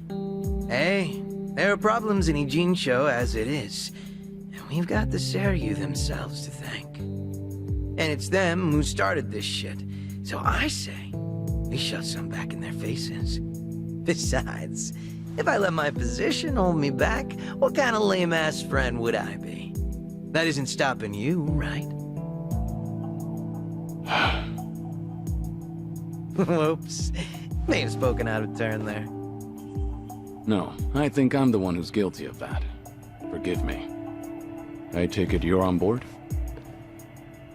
[SPEAKER 6] Hey, there are problems in Ijincho as it is. And we've got the Seiryu themselves to thank. And it's them who started this shit. So I say, we shove some back in their faces. Besides, if I let my position hold me back, what kind of lame-ass friend would I be? That isn't stopping you, right? Whoops. May have spoken out of turn there.
[SPEAKER 7] No, I think I'm the one who's guilty of that. Forgive me. I take it you're on board?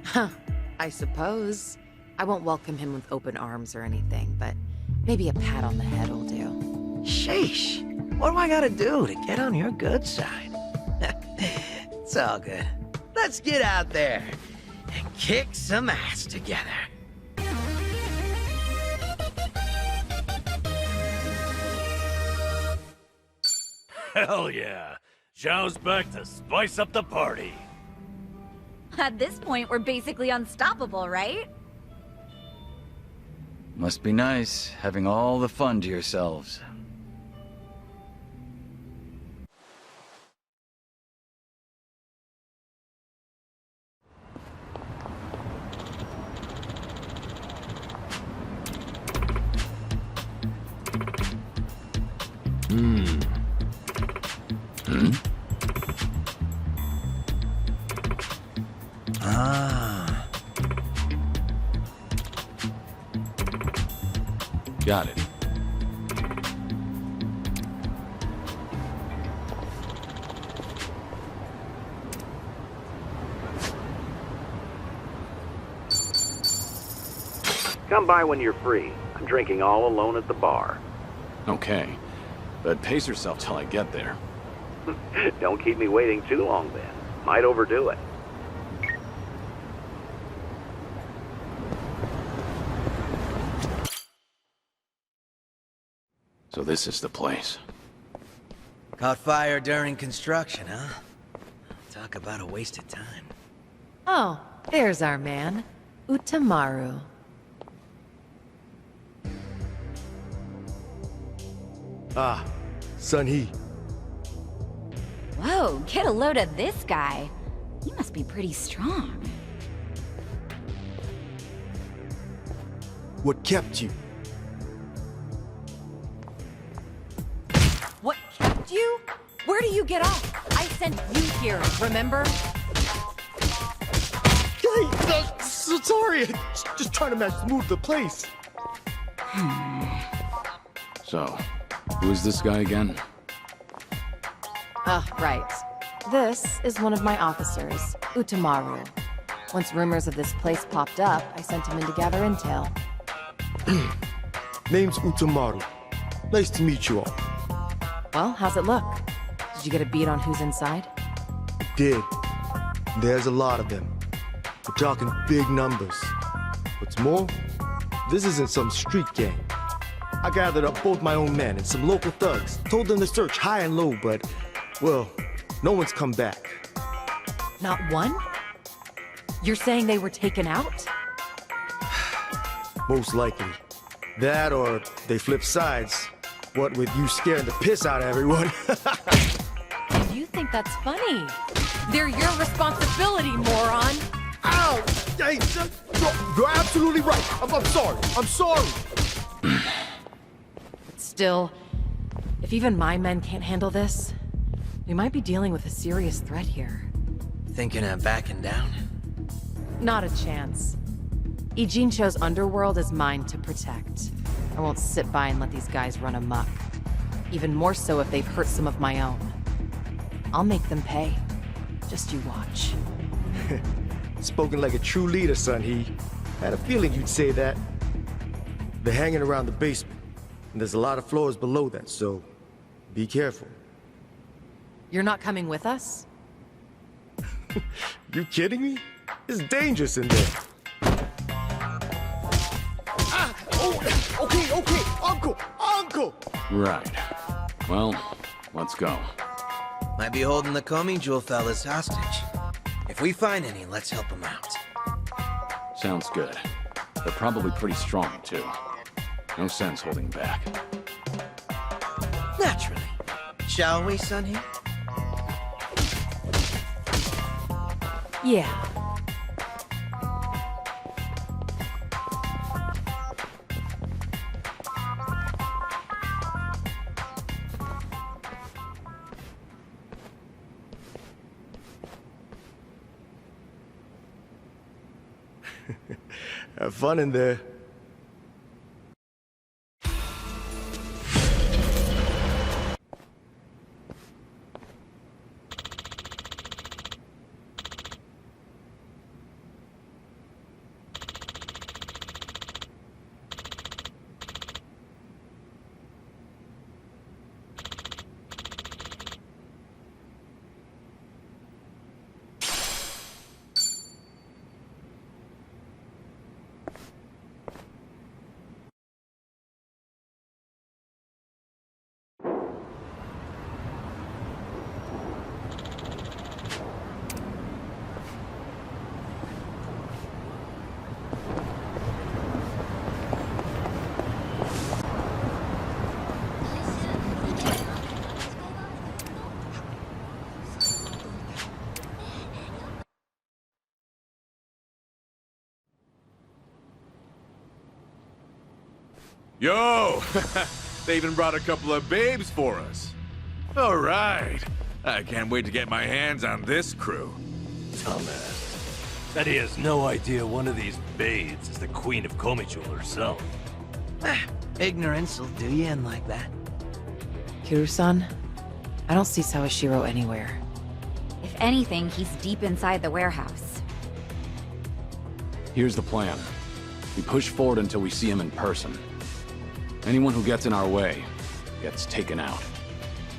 [SPEAKER 8] Huh, I suppose. I won't welcome him with open arms or anything, but maybe a pat on the head will do.
[SPEAKER 6] Sheesh. What do I gotta do to get on your good side? It's all good. Let's get out there and kick some ass together.
[SPEAKER 2] Hell yeah! Zhao's back to spice up the party.
[SPEAKER 22] At this point, we're basically unstoppable, right?
[SPEAKER 1] Must be nice, having all the fun to yourselves.
[SPEAKER 6] Ah.
[SPEAKER 7] Got it.
[SPEAKER 5] Come by when you're free. I'm drinking all alone at the bar.
[SPEAKER 7] Okay. But pace yourself till I get there.
[SPEAKER 5] Don't keep me waiting too long then. Might overdo it.
[SPEAKER 7] So this is the place.
[SPEAKER 6] Caught fire during construction, huh? Talk about a waste of time.
[SPEAKER 8] Oh, there's our man, Utamaru.
[SPEAKER 16] Ah, Sunhee.
[SPEAKER 22] Whoa, get a load of this guy. He must be pretty strong.
[SPEAKER 16] What kept you?
[SPEAKER 8] What kept you? Where do you get off? I sent you here, remember?
[SPEAKER 16] Hey, so sorry. Just trying to match the mood of the place.
[SPEAKER 7] So, who is this guy again?
[SPEAKER 8] Right. This is one of my officers, Utamaru. Once rumors of this place popped up, I sent him in to gather intel.
[SPEAKER 16] Name's Utamaru. Nice to meet you all.
[SPEAKER 8] Well, how's it look? Did you get a beat on who's inside?
[SPEAKER 16] Did.
[SPEAKER 10] There's a lot of them. We're talking big numbers. What's more, this isn't some street gang. I gathered up both my own men and some local thugs, told them to search high and low, but, well, no one's come back.
[SPEAKER 8] Not one? You're saying they were taken out?
[SPEAKER 10] Most likely. That or they flip sides. What with you scaring the piss out of everyone.
[SPEAKER 8] You think that's funny? They're your responsibility, moron!
[SPEAKER 10] Ow! Hey, you're absolutely right. I'm sorry. I'm sorry.
[SPEAKER 8] Still, if even my men can't handle this, we might be dealing with a serious threat here.
[SPEAKER 6] Thinking of backing down?
[SPEAKER 8] Not a chance. Ijincho's underworld is mine to protect. I won't sit by and let these guys run amok. Even more so if they've hurt some of my own. I'll make them pay. Just you watch.
[SPEAKER 10] Spoken like a true leader, son, he. Had a feeling you'd say that. They're hanging around the basement. And there's a lot of floors below that, so be careful.
[SPEAKER 8] You're not coming with us?
[SPEAKER 10] You kidding me? It's dangerous in there. Okay, Uncle!
[SPEAKER 7] Right. Well, let's go.
[SPEAKER 6] Might be holding the Comey Jewel fellas hostage. If we find any, let's help them out.
[SPEAKER 7] Sounds good. They're probably pretty strong, too. No sense holding back.
[SPEAKER 6] Naturally. Shall we, Sonny?
[SPEAKER 8] Yeah.
[SPEAKER 10] Have fun in there.
[SPEAKER 13] Yo! They even brought a couple of babes for us. All right. I can't wait to get my hands on this crew.
[SPEAKER 2] Dumbass. That he has no idea one of these babes is the Queen of Komichul herself.
[SPEAKER 6] Ignorance will do you in like that.
[SPEAKER 8] Kiru-san, I don't see Sawashiro anywhere.
[SPEAKER 22] If anything, he's deep inside the warehouse.
[SPEAKER 7] Here's the plan. We push forward until we see him in person. Anyone who gets in our way gets taken out.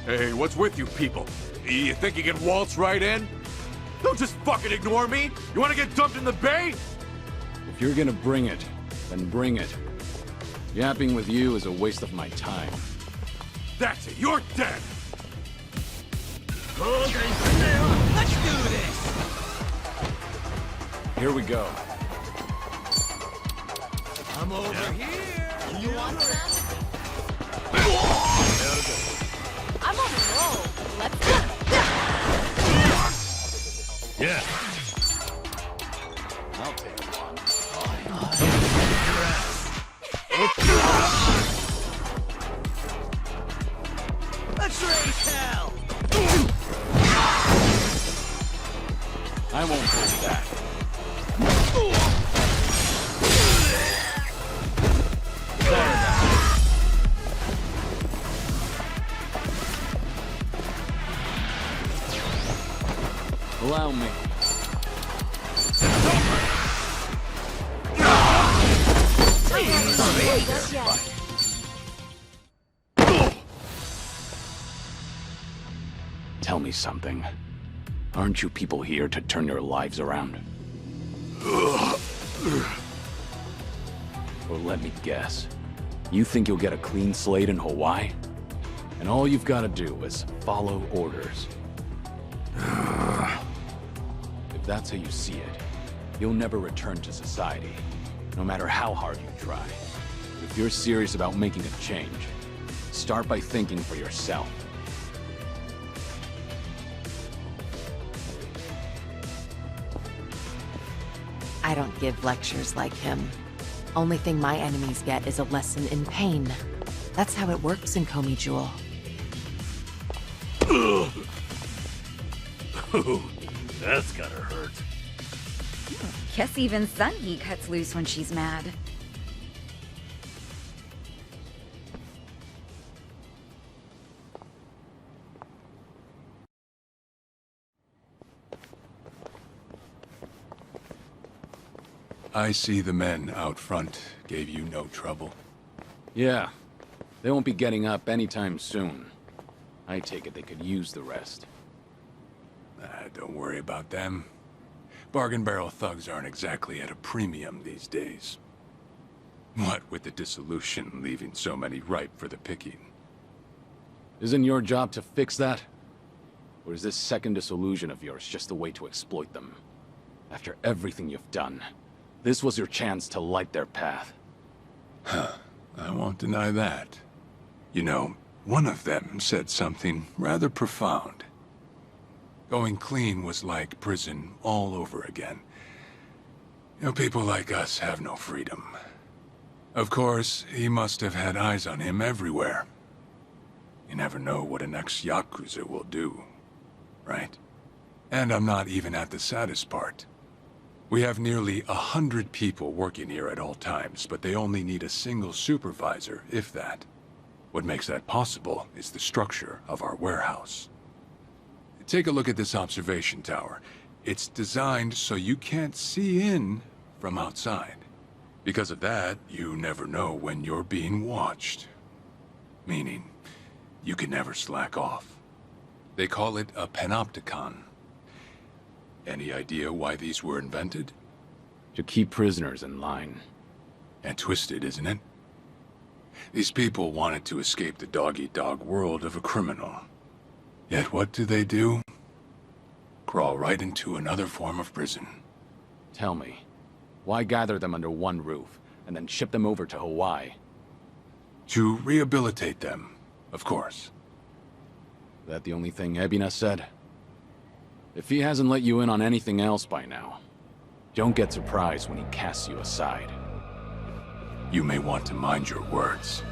[SPEAKER 13] Hey, what's with you people? You think you can waltz right in? Don't just fucking ignore me! You wanna get dumped in the bay?
[SPEAKER 7] If you're gonna bring it, then bring it. Yapping with you is a waste of my time.
[SPEAKER 13] That's it, you're dead!
[SPEAKER 6] Let's do this!
[SPEAKER 7] Here we go.
[SPEAKER 6] I'm over here!
[SPEAKER 3] You want some? I'm on a roll. Let's go.
[SPEAKER 2] Yeah.
[SPEAKER 7] I'll take one.
[SPEAKER 6] Let's raise hell!
[SPEAKER 7] I won't take that. Allow me. Tell me something. Aren't you people here to turn your lives around? Or let me guess. You think you'll get a clean slate in Hawaii? And all you've got to do is follow orders. If that's how you see it, you'll never return to society, no matter how hard you try. But if you're serious about making a change, start by thinking for yourself.
[SPEAKER 8] I don't give lectures like him. Only thing my enemies get is a lesson in pain. That's how it works in Komi Jewel.
[SPEAKER 2] That's gotta hurt.
[SPEAKER 22] Guess even Sungi cuts loose when she's mad.
[SPEAKER 12] I see the men out front gave you no trouble.
[SPEAKER 7] Yeah, they won't be getting up anytime soon. I take it they could use the rest.
[SPEAKER 12] Don't worry about them. Bargain barrel thugs aren't exactly at a premium these days. What with the dissolution leaving so many ripe for the picking.
[SPEAKER 7] Isn't your job to fix that? Or is this second disillusion of yours just a way to exploit them? After everything you've done, this was your chance to light their path.
[SPEAKER 12] Huh. I won't deny that. You know, one of them said something rather profound. Going clean was like prison all over again. You know, people like us have no freedom. Of course, he must have had eyes on him everywhere. You never know what an ex-Yakuza will do, right? And I'm not even at the saddest part. We have nearly 100 people working here at all times, but they only need a single supervisor, if that. What makes that possible is the structure of our warehouse. Take a look at this observation tower. It's designed so you can't see in from outside. Because of that, you never know when you're being watched. Meaning, you can never slack off. They call it a panopticon. Any idea why these were invented?
[SPEAKER 7] To keep prisoners in line.
[SPEAKER 12] And twisted, isn't it? These people wanted to escape the dog-eat-dog world of a criminal. Yet what do? Crawl right into another form of prison.
[SPEAKER 7] Tell me, why gather them under one roof, and then ship them over to Hawaii?
[SPEAKER 12] To rehabilitate them, of course.
[SPEAKER 7] That the only thing Ebina said? If he hasn't let you in on anything else by now, don't get surprised when he casts you aside.
[SPEAKER 12] You may want to mind your words.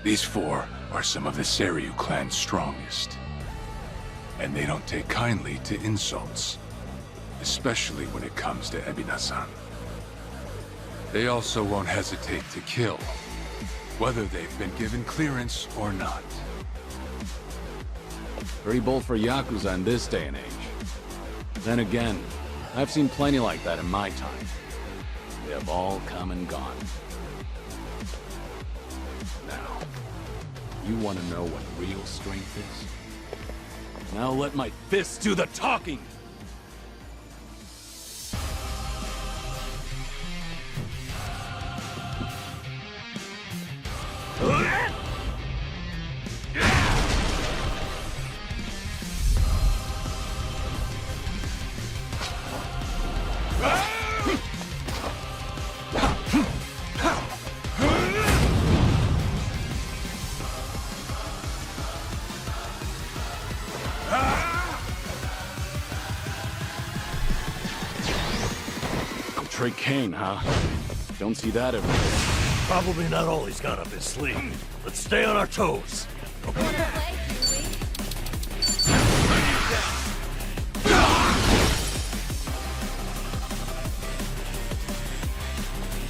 [SPEAKER 12] These four are some of the Seiryu clan's strongest. And they don't take kindly to insults, especially when it comes to Ebina-san. They also won't hesitate to kill, whether they've been given clearance or not.
[SPEAKER 7] Very bold for Yakuza in this day and age. Then again, I've seen plenty like that in my time. They have all come and gone. Now, you want to know what real strength is? Now let my fists do the talking! Trey Kane, huh? Don't see that every day.
[SPEAKER 2] Probably not all he's got up his sleeve. Let's stay on our toes.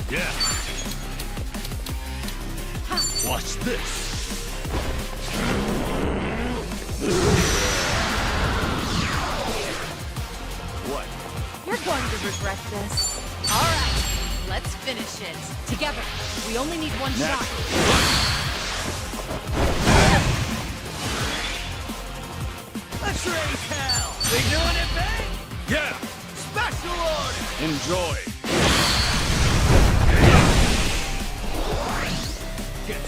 [SPEAKER 2] Yeah. Watch this.
[SPEAKER 8] What? You're going to regret this. All right, let's finish it. Together. We only need one shot.
[SPEAKER 2] That
[SPEAKER 16] Straight hell! We doing it big?
[SPEAKER 13] Yeah!
[SPEAKER 16] Special order!
[SPEAKER 13] Enjoy!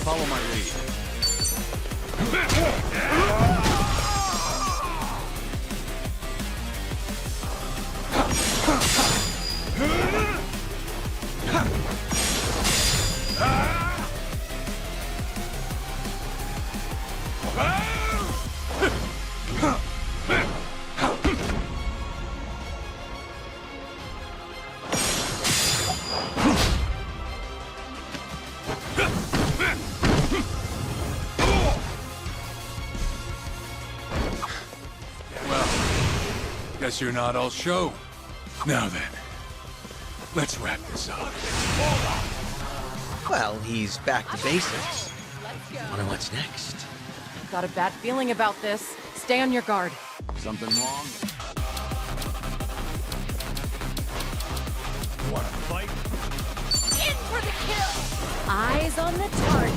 [SPEAKER 7] Follow my lead.
[SPEAKER 13] Guess you're not all show. Now then, let's wrap this up.
[SPEAKER 6] Well, he's back to basics. Wonder what's next.
[SPEAKER 8] I've got a bad feeling about this. Stay on your guard.
[SPEAKER 7] Something wrong?
[SPEAKER 16] Wanna fight?
[SPEAKER 3] In for the kill! Eyes on the target.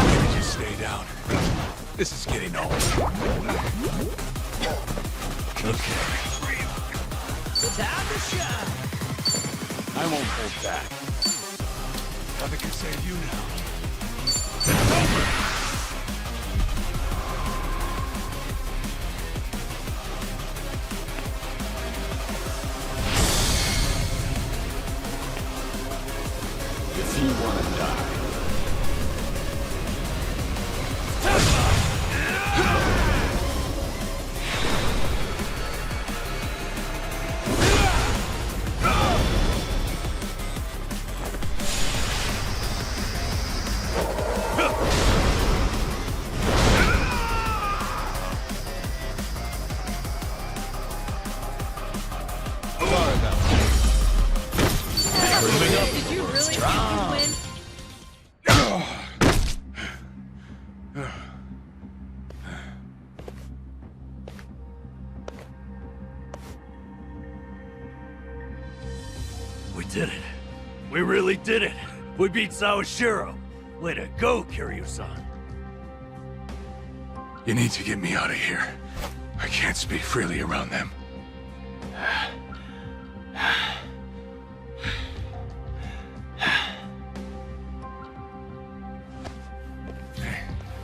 [SPEAKER 13] Maybe just stay down. This is getting old. Okay.
[SPEAKER 16] Time to shine!
[SPEAKER 7] I won't hold back.
[SPEAKER 13] Nothing can save you now. It's over!
[SPEAKER 7] If you want to die.
[SPEAKER 8] Did you really think you'd win?
[SPEAKER 2] We did it. We really did it. We beat Sawashiro. Way to go, Kiryu-san.
[SPEAKER 13] You need to get me out of here. I can't speak freely around them.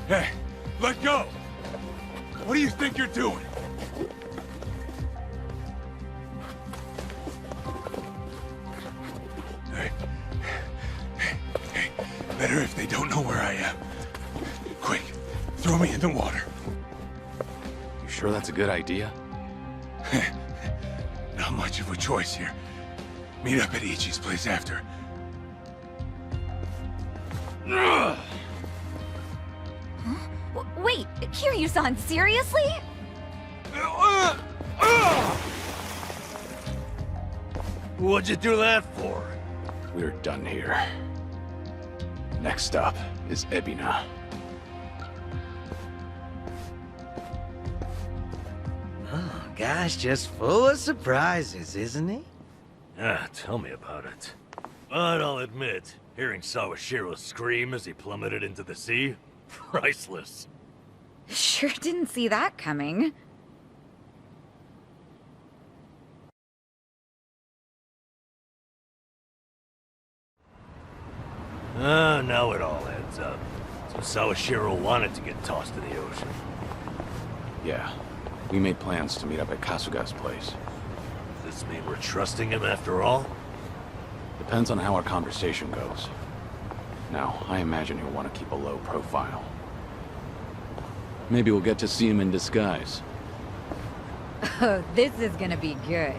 [SPEAKER 13] Hey, let go! What do you think you're doing? Hey, better if they don't know where I am. Quick, throw me in the water.
[SPEAKER 7] You sure that's a good idea?
[SPEAKER 13] Not much of a choice here. Meet up at Ichi's place after.
[SPEAKER 22] Wait, Kiryu-san, seriously?
[SPEAKER 2] What'd you do that for?
[SPEAKER 7] We're done here. Next up is Ebina.
[SPEAKER 6] Oh, guy's just full of surprises, isn't he?
[SPEAKER 2] Ah, tell me about it. But I'll admit, hearing Sawashiro scream as he plummeted into the sea, priceless.
[SPEAKER 22] Sure didn't see that coming.
[SPEAKER 2] Now it all adds up. So Sawashiro wanted to get tossed in the ocean.
[SPEAKER 7] Yeah. We made plans to meet up at Kasuga's place.
[SPEAKER 2] Does this mean we're trusting him after all?
[SPEAKER 7] Depends on how our conversation goes. Now, I imagine he'll want to keep a low profile. Maybe we'll get to see him in disguise.
[SPEAKER 22] Oh, this is gonna be good.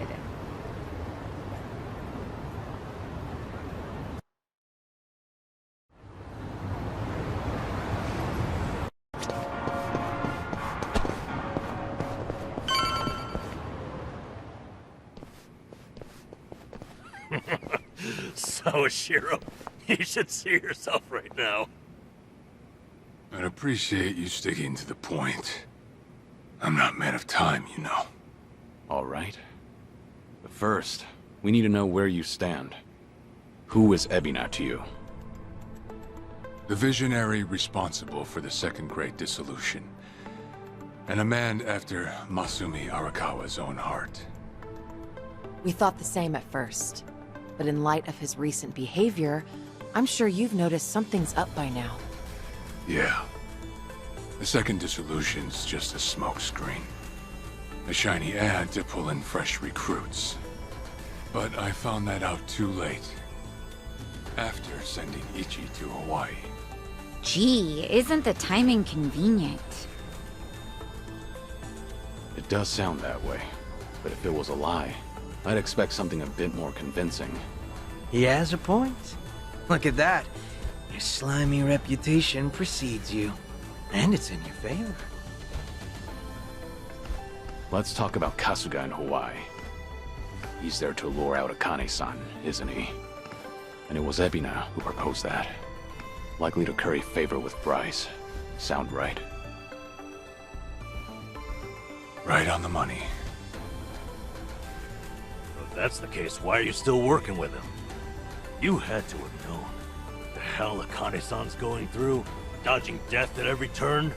[SPEAKER 2] Sawashiro, you should see yourself right now.
[SPEAKER 13] I'd appreciate you sticking to the point. I'm not man of time, you know.
[SPEAKER 7] All right. But first, we need to know where you stand. Who is Ebina to you?
[SPEAKER 13] The visionary responsible for the Second Great Dissolution.
[SPEAKER 12] And a man after Masumi Arakawa's own heart.
[SPEAKER 8] We thought the same at first. But in light of his recent behavior, I'm sure you've noticed something's up by now.
[SPEAKER 12] Yeah. The second dissolution's just a smokescreen. A shiny ad to pull in fresh recruits. But I found that out too late. After sending Ichi to Hawaii.
[SPEAKER 22] Gee, isn't the timing convenient?
[SPEAKER 7] It does sound that way, but if it was a lie, I'd expect something a bit more convincing.
[SPEAKER 6] He has a point. Look at that. Your slimy reputation precedes you. And it's in your favor.
[SPEAKER 7] Let's talk about Kasuga in Hawaii. He's there to lure out Akane-san, isn't he? And it was Ebina who proposed that. Likely to curry favor with Bryce. Sound right?
[SPEAKER 12] Right on the money.
[SPEAKER 2] Well, if that's the case, why are you still working with him? You had to have known. The hell Akane-san's going through? Dodging death at every turn?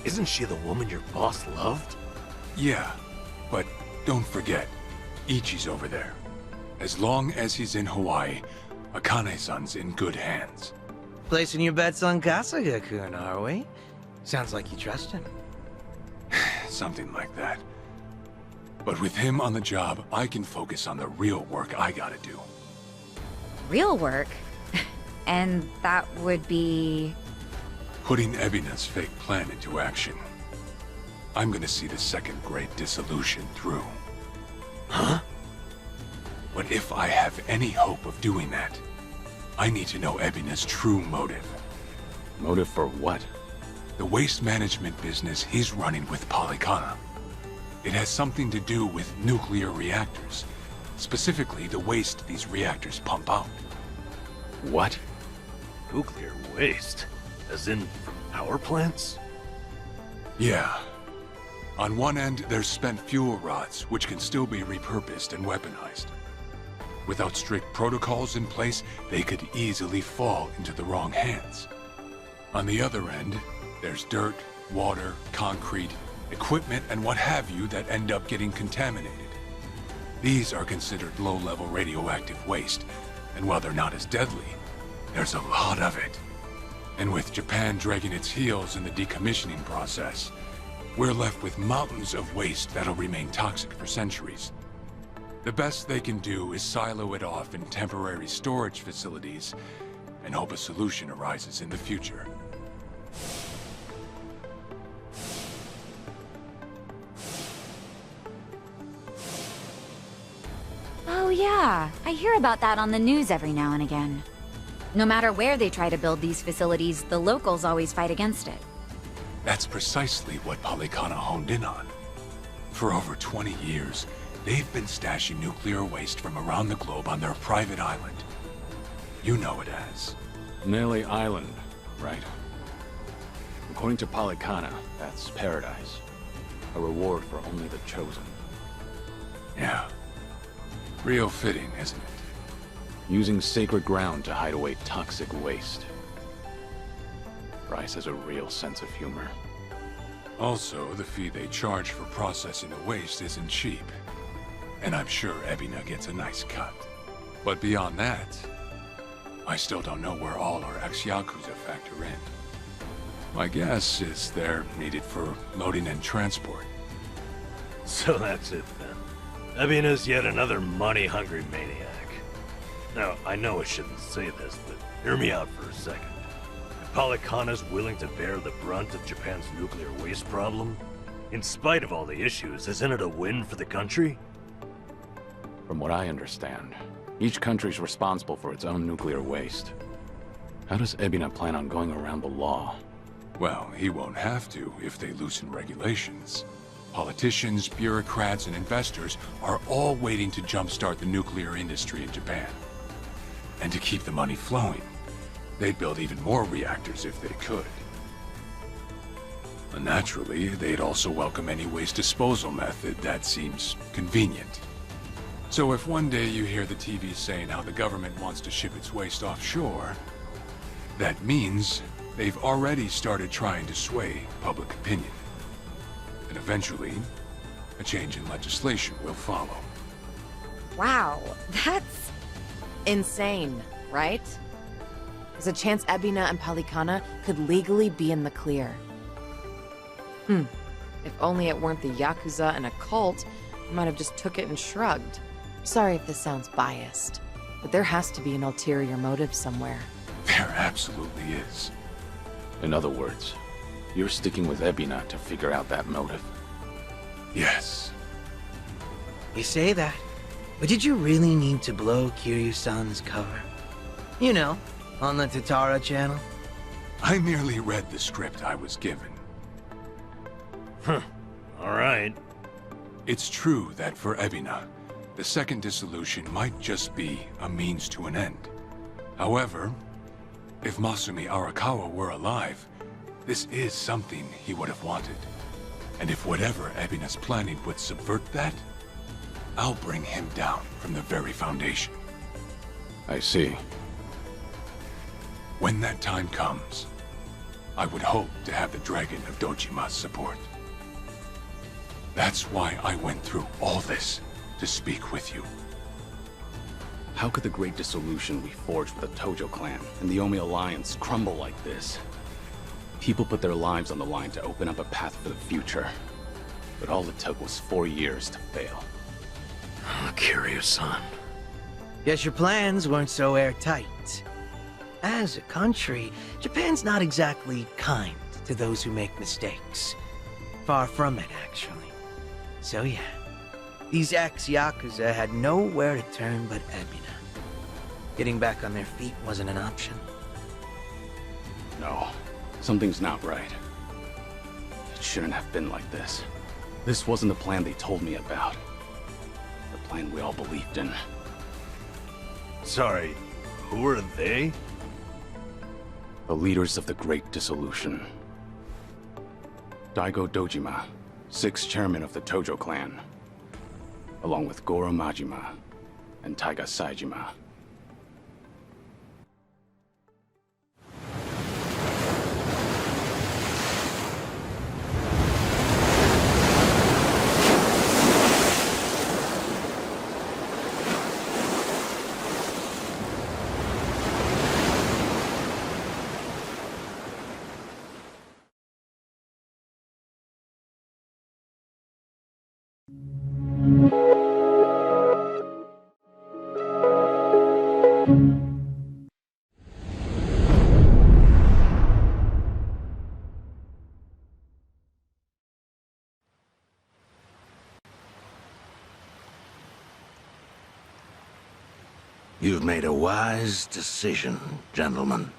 [SPEAKER 2] Isn't she the woman your boss loved?
[SPEAKER 12] Yeah, but don't forget, Ichi's over there. As long as he's in Hawaii, Akane-san's in good hands.
[SPEAKER 6] Placing your bets on Kasuga-kun, are we? Sounds like you trust him.
[SPEAKER 12] Something like that. But with him on the job, I can focus on the real work I gotta do.
[SPEAKER 22] Real work? And that would be...
[SPEAKER 12] Putting Ebina's fake plan into action. I'm gonna see the second great dissolution through.
[SPEAKER 2] Huh?
[SPEAKER 12] But if I have any hope of doing that, I need to know Ebina's true motive.
[SPEAKER 7] Motive for what?
[SPEAKER 12] The waste management business he's running with Polycana. It has something to do with nuclear reactors. Specifically, the waste these reactors pump out.
[SPEAKER 7] What?
[SPEAKER 2] Nuclear waste? As in, from power plants?
[SPEAKER 12] Yeah. On one end, there's spent fuel rods, which can still be repurposed and weaponized. Without strict protocols in place, they could easily fall into the wrong hands. On the other end, there's dirt, water, concrete, equipment, and what have you that end up getting contaminated. These are considered low-level radioactive waste, and while they're not as deadly, there's a lot of it. And with Japan dragging its heels in the decommissioning process, we're left with mountains of waste that'll remain toxic for centuries. The best they can do is silo it off in temporary storage facilities and hope a solution arises in the future.
[SPEAKER 22] Oh yeah, I hear about that on the news every now and again. No matter where they try to build these facilities, the locals always fight against it.
[SPEAKER 12] That's precisely what Polycana honed in on. For over 20 years, they've been stashing nuclear waste from around the globe on their private island. You know it as
[SPEAKER 7] Melee Island, right? According to Polycana, that's paradise. A reward for only the chosen.
[SPEAKER 12] Yeah. Real fitting, isn't it?
[SPEAKER 7] Using sacred ground to hide away toxic waste. Bryce has a real sense of humor.
[SPEAKER 12] Also, the fee they charge for processing the waste isn't cheap. And I'm sure Ebina gets a nice cut. But beyond that, I still don't know where all our ex-Yakuza factor in. My guess is they're needed for loading and transport.
[SPEAKER 2] So that's it then. Ebina's yet another money-hungry maniac. Now, I know I shouldn't say this, but hear me out for a second. If Polycana's willing to bear the brunt of Japan's nuclear waste problem, in spite of all the issues, isn't it a win for the country?
[SPEAKER 7] From what I understand, each country's responsible for its own nuclear waste. How does Ebina plan on going around the law?
[SPEAKER 12] Well, he won't have to if they loosen regulations. Politicians, bureaucrats, and investors are all waiting to jumpstart the nuclear industry in Japan. And to keep the money flowing, they'd build even more reactors if they could. And naturally, they'd also welcome any waste disposal method that seems convenient. So if one day you hear the TV saying how the government wants to ship its waste offshore, that means they've already started trying to sway public opinion.
[SPEAKER 15] And eventually, a change in legislation will follow.
[SPEAKER 8] Wow, that's insane, right? There's a chance Ebina and Palikana could legally be in the clear. If only it weren't the Yakuza and a cult, I might have just took it and shrugged. Sorry if this sounds biased, but there has to be an ulterior motive somewhere.
[SPEAKER 15] There absolutely is.
[SPEAKER 7] In other words, you're sticking with Ebina to figure out that motive.
[SPEAKER 15] Yes.
[SPEAKER 6] You say that, but did you really need to blow Kiryu-san's cover? You know, on the Tatara channel?
[SPEAKER 15] I merely read the script I was given.
[SPEAKER 2] Huh. All right.
[SPEAKER 15] It's true that for Ebina, the second dissolution might just be a means to an end. However, if Masumi Arakawa were alive, this is something he would have wanted. And if whatever Ebina's planning would subvert that, I'll bring him down from the very foundation.
[SPEAKER 7] I see.
[SPEAKER 15] When that time comes, I would hope to have the Dragon of Dojima's support. That's why I went through all this, to speak with you.
[SPEAKER 7] How could the Great Dissolution we forged with the Tojo clan and the Omi Alliance crumble like this? People put their lives on the line to open up a path for the future. But all it took was 4 years to fail.
[SPEAKER 6] Kiryu-san. Guess your plans weren't so airtight. As a country, Japan's not exactly kind to those who make mistakes. Far from it, actually. So yeah, these ex-Yakuza had nowhere to turn but Ebina. Getting back on their feet wasn't an option.
[SPEAKER 7] No, something's not right. It shouldn't have been like this. This wasn't the plan they told me about. The plan we all believed in.
[SPEAKER 2] Sorry, who are they?
[SPEAKER 7] The leaders of the Great Dissolution. Daigo Dojima, 6th chairman of the Tojo clan, along with Goro Majima and Taiga Saejima.
[SPEAKER 19] You've made a wise decision, gentlemen.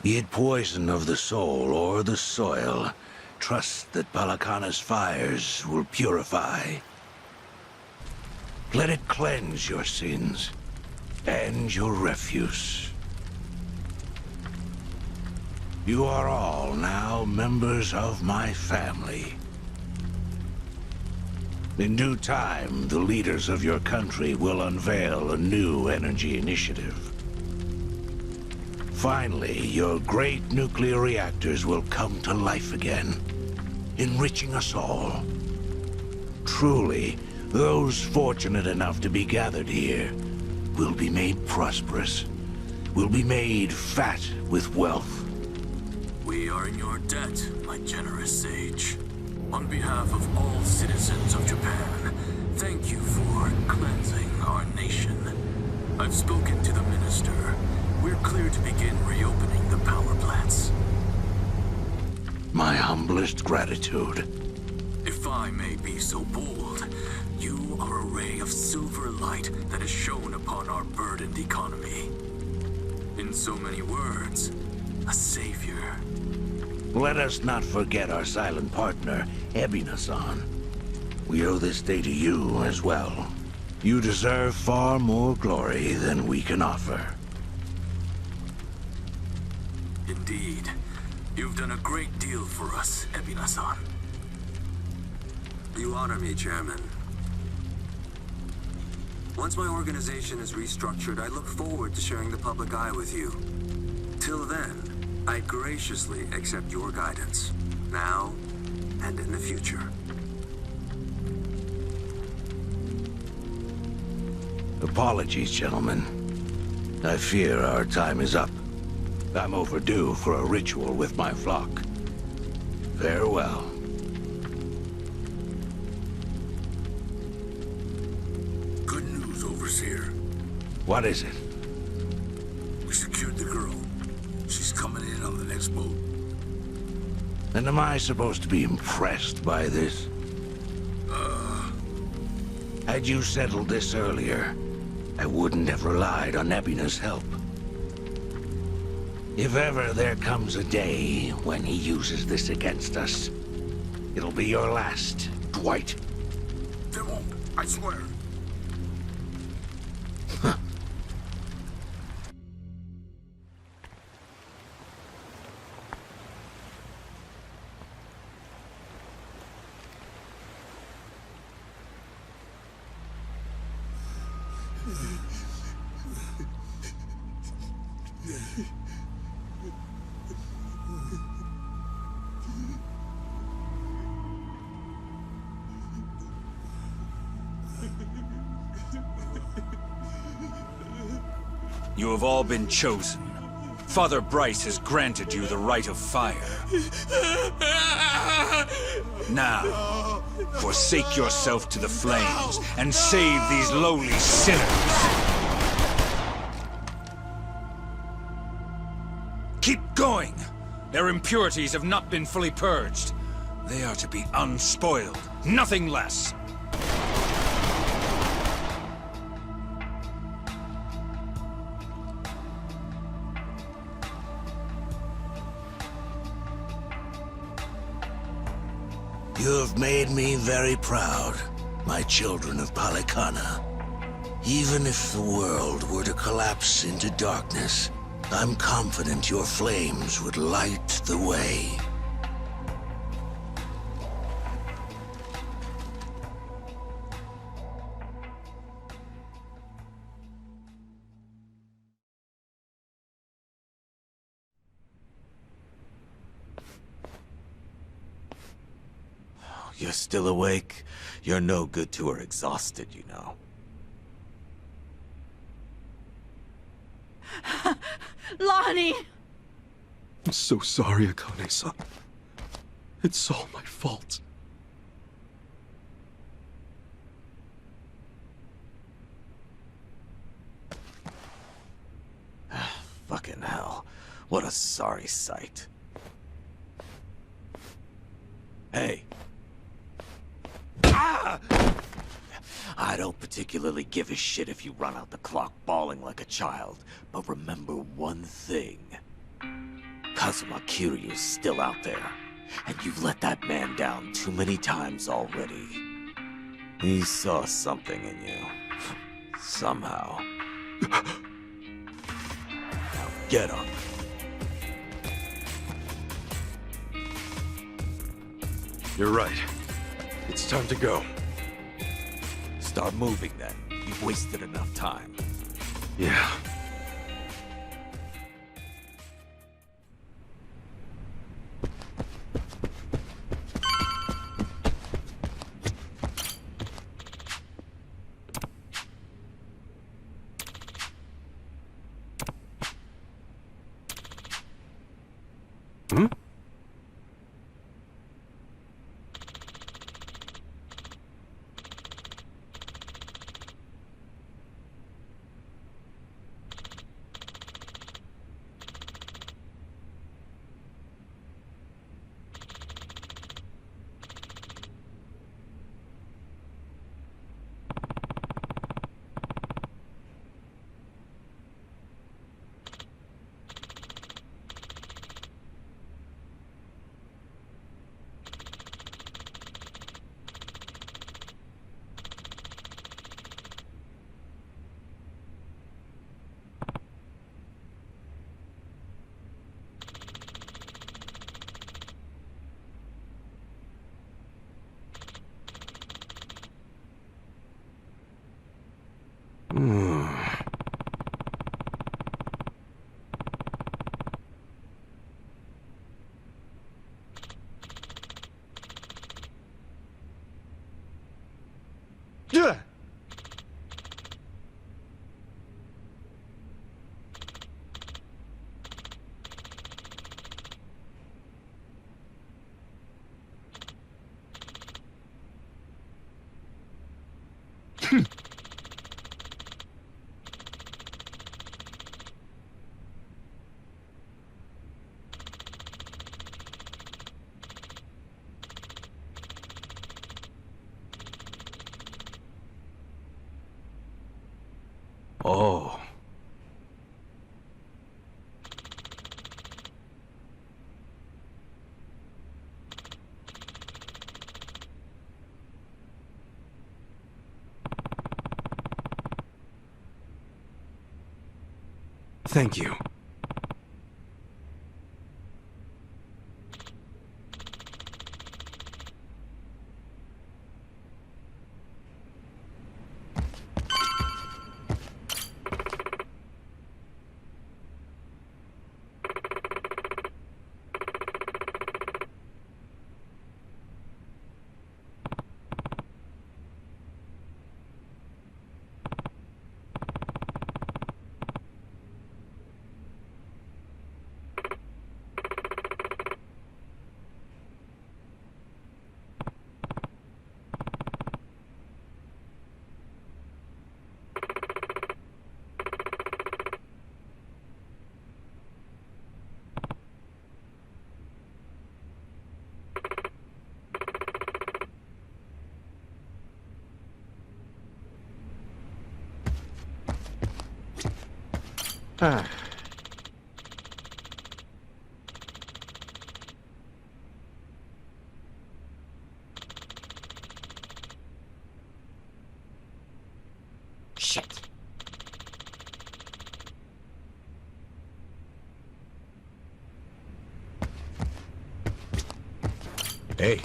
[SPEAKER 19] Be it poison of the soul or the soil, trust that Palikana's fires will purify. Let it cleanse your sins and your refuse. You are all now members of my family. In due time, the leaders of your country will unveil a new energy initiative. Finally, your great nuclear reactors will come to life again, enriching us all. Truly, those fortunate enough to be gathered here will be made prosperous, will be made fat with wealth.
[SPEAKER 20] We are in your debt, my generous sage. On behalf of all citizens of Japan, thank you for cleansing our nation. I've spoken to the minister. We're clear to begin reopening the power plants.
[SPEAKER 19] My humblest gratitude.
[SPEAKER 20] If I may be so bold, you are a ray of silver light that has shone upon our burdened economy. In so many words, a savior.
[SPEAKER 19] Let us not forget our silent partner, Ebina-san. We owe this day to you as well. You deserve far more glory than we can offer.
[SPEAKER 20] Indeed. You've done a great deal for us, Ebina-san.
[SPEAKER 21] You honor me, Chairman. Once my organization is restructured, I look forward to sharing the public eye with you. Till then, I graciously accept your guidance, now and in the future.
[SPEAKER 19] Apologies, gentlemen. I fear our time is up. I'm overdue for a ritual with my flock. Farewell.
[SPEAKER 21] Good news, Overseer.
[SPEAKER 19] What is it?
[SPEAKER 21] We secured the girl. She's coming in on the next boat.
[SPEAKER 19] And am I supposed to be impressed by this? Had you settled this earlier, I wouldn't have relied on Ebina's help. If ever there comes a day when he uses this against us, it'll be your last, Dwight.
[SPEAKER 21] There won't, I swear.
[SPEAKER 11] You have all been chosen. Father Bryce has granted you the right of fire. Now, forsake yourself to the flames and save these lowly sinners. Keep going! Their impurities have not been fully purged. They are to be unspoiled, nothing less.
[SPEAKER 19] You have made me very proud, my children of Palikana. Even if the world were to collapse into darkness, I'm confident your flames would light the way.
[SPEAKER 14] You're still awake? You're no good to her exhausted, you know.
[SPEAKER 8] Lonnie!
[SPEAKER 4] I'm so sorry, Akane-san. It's all my fault.
[SPEAKER 14] Fucking hell. What a sorry sight. Hey. Ah! I don't particularly give a shit if you run out the clock bawling like a child, but remember one thing. Kazuma Kiryu's still out there, and you've let that man down too many times already. He saw something in you. Somehow. Now get up.
[SPEAKER 4] You're right. It's time to go.
[SPEAKER 14] Start moving then. You've wasted enough time.
[SPEAKER 4] Yeah. Hmm? Oh. Thank you.
[SPEAKER 17] Shit.
[SPEAKER 13] Hey.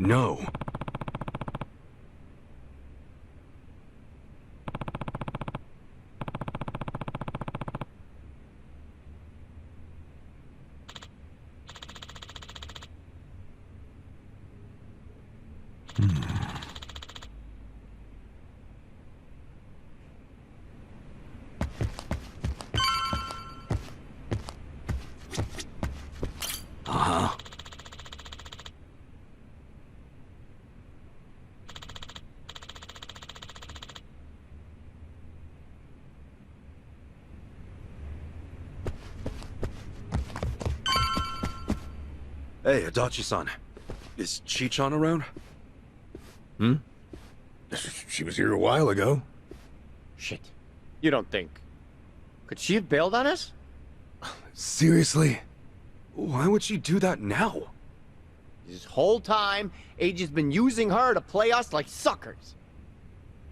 [SPEAKER 4] No.
[SPEAKER 14] Uh-huh.
[SPEAKER 4] Hey, Adachi-san. Is Chi-chan around?
[SPEAKER 18] Hmm? She was here a while ago.
[SPEAKER 17] Shit. You don't think... Could she have bailed on us?
[SPEAKER 18] Seriously?
[SPEAKER 4] Why would she do that now?
[SPEAKER 17] This whole time, Age's been using her to play us like suckers.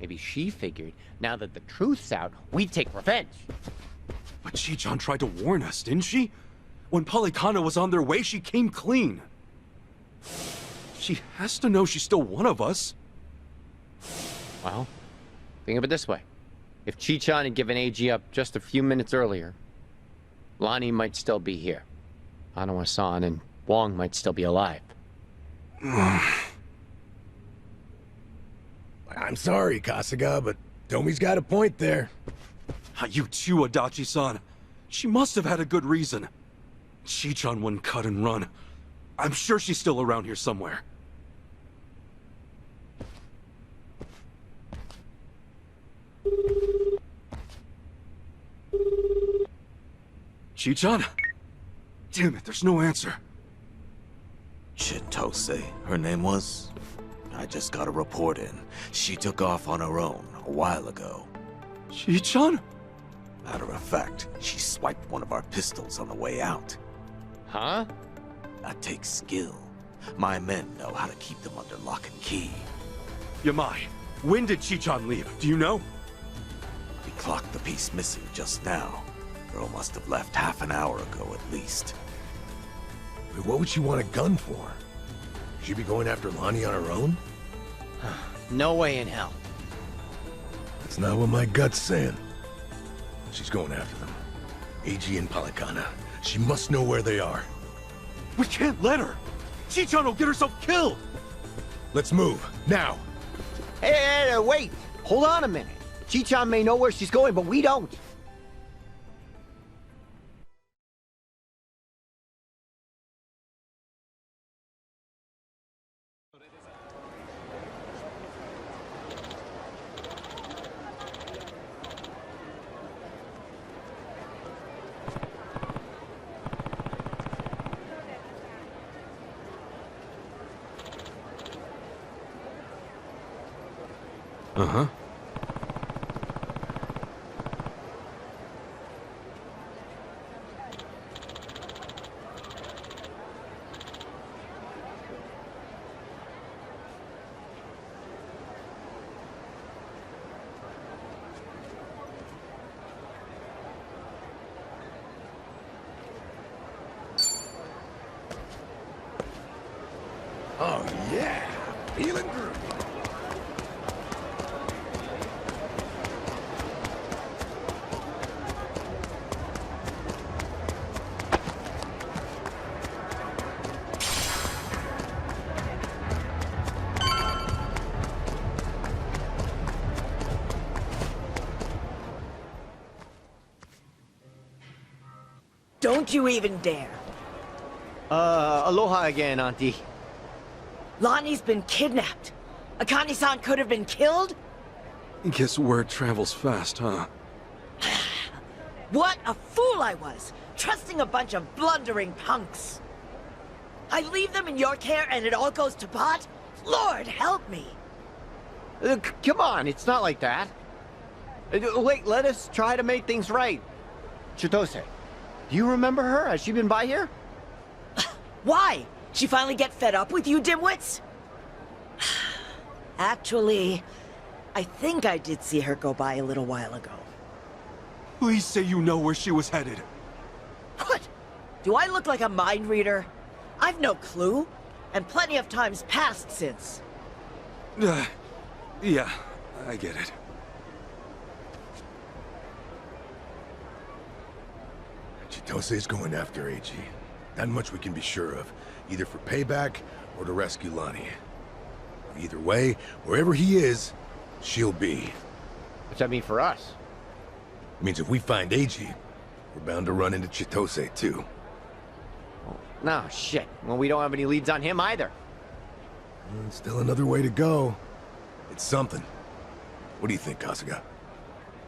[SPEAKER 17] Maybe she figured, now that the truth's out, we'd take revenge.
[SPEAKER 4] But Chi-chan tried to warn us, didn't she? When Polycana was on their way, she came clean. She has to know she's still one of us.
[SPEAKER 17] Well, think of it this way. If Chi-chan had given AG up just a few minutes earlier, Lonnie might still be here. Hanawa-san and Wong might still be alive.
[SPEAKER 18] I'm sorry, Kasuga, but Tomi's got a point there.
[SPEAKER 4] You too, Adachi-san. She must have had a good reason. Chi-chan wouldn't cut and run. I'm sure she's still around here somewhere. Chi-chan? Damn it, there's no answer.
[SPEAKER 14] Chitose, her name was? I just got a report in. She took off on her own a while ago.
[SPEAKER 4] Chi-chan?
[SPEAKER 14] Matter of fact, she swiped one of our pistols on the way out.
[SPEAKER 17] Huh?
[SPEAKER 14] That takes skill. My men know how to keep them under lock and key.
[SPEAKER 4] Yamai, when did Chi-chan leave? Do you know?
[SPEAKER 14] We clocked the piece missing just now. Girl must have left half an hour ago at least.
[SPEAKER 18] Wait, what would she want a gun for? She'd be going after Lonnie on her own?
[SPEAKER 17] No way in hell.
[SPEAKER 18] That's not what my gut's saying. She's going after them. AG and Polycana. She must know where they are.
[SPEAKER 4] We can't let her! Chi-chan will get herself killed!
[SPEAKER 18] Let's move, now!
[SPEAKER 17] Hey, wait! Hold on a minute. Chi-chan may know where she's going, but we don't.
[SPEAKER 4] Uh-huh.
[SPEAKER 18] Oh, yeah. Feeling groovy.
[SPEAKER 1] Don't you even dare.
[SPEAKER 17] Aloha again, Auntie.
[SPEAKER 1] Lonnie's been kidnapped. Akane-san could have been killed?
[SPEAKER 4] Guess word travels fast, huh?
[SPEAKER 1] What a fool I was, trusting a bunch of blundering punks. I leave them in your care and it all goes to pot? Lord, help me.
[SPEAKER 17] Come on, it's not like that. Wait, let us try to make things right. Chitose, do you remember her? Has she been by here?
[SPEAKER 1] Why? She finally get fed up with you dimwits? Actually, I think I did see her go by a little while ago.
[SPEAKER 4] Please say you know where she was headed.
[SPEAKER 1] What? Do I look like a mind reader? I've no clue, and plenty of times passed since.
[SPEAKER 4] Yeah, I get it.
[SPEAKER 18] Chitose's going after AG. That much we can be sure of. Either for payback, or to rescue Lonnie. Either way, wherever he is, she'll be.
[SPEAKER 17] What's that mean for us?
[SPEAKER 18] It means if we find AG, we're bound to run into Chitose, too.
[SPEAKER 17] No, shit. Well, we don't have any leads on him either.
[SPEAKER 18] Still another way to go. It's something. What do you think, Kasuga?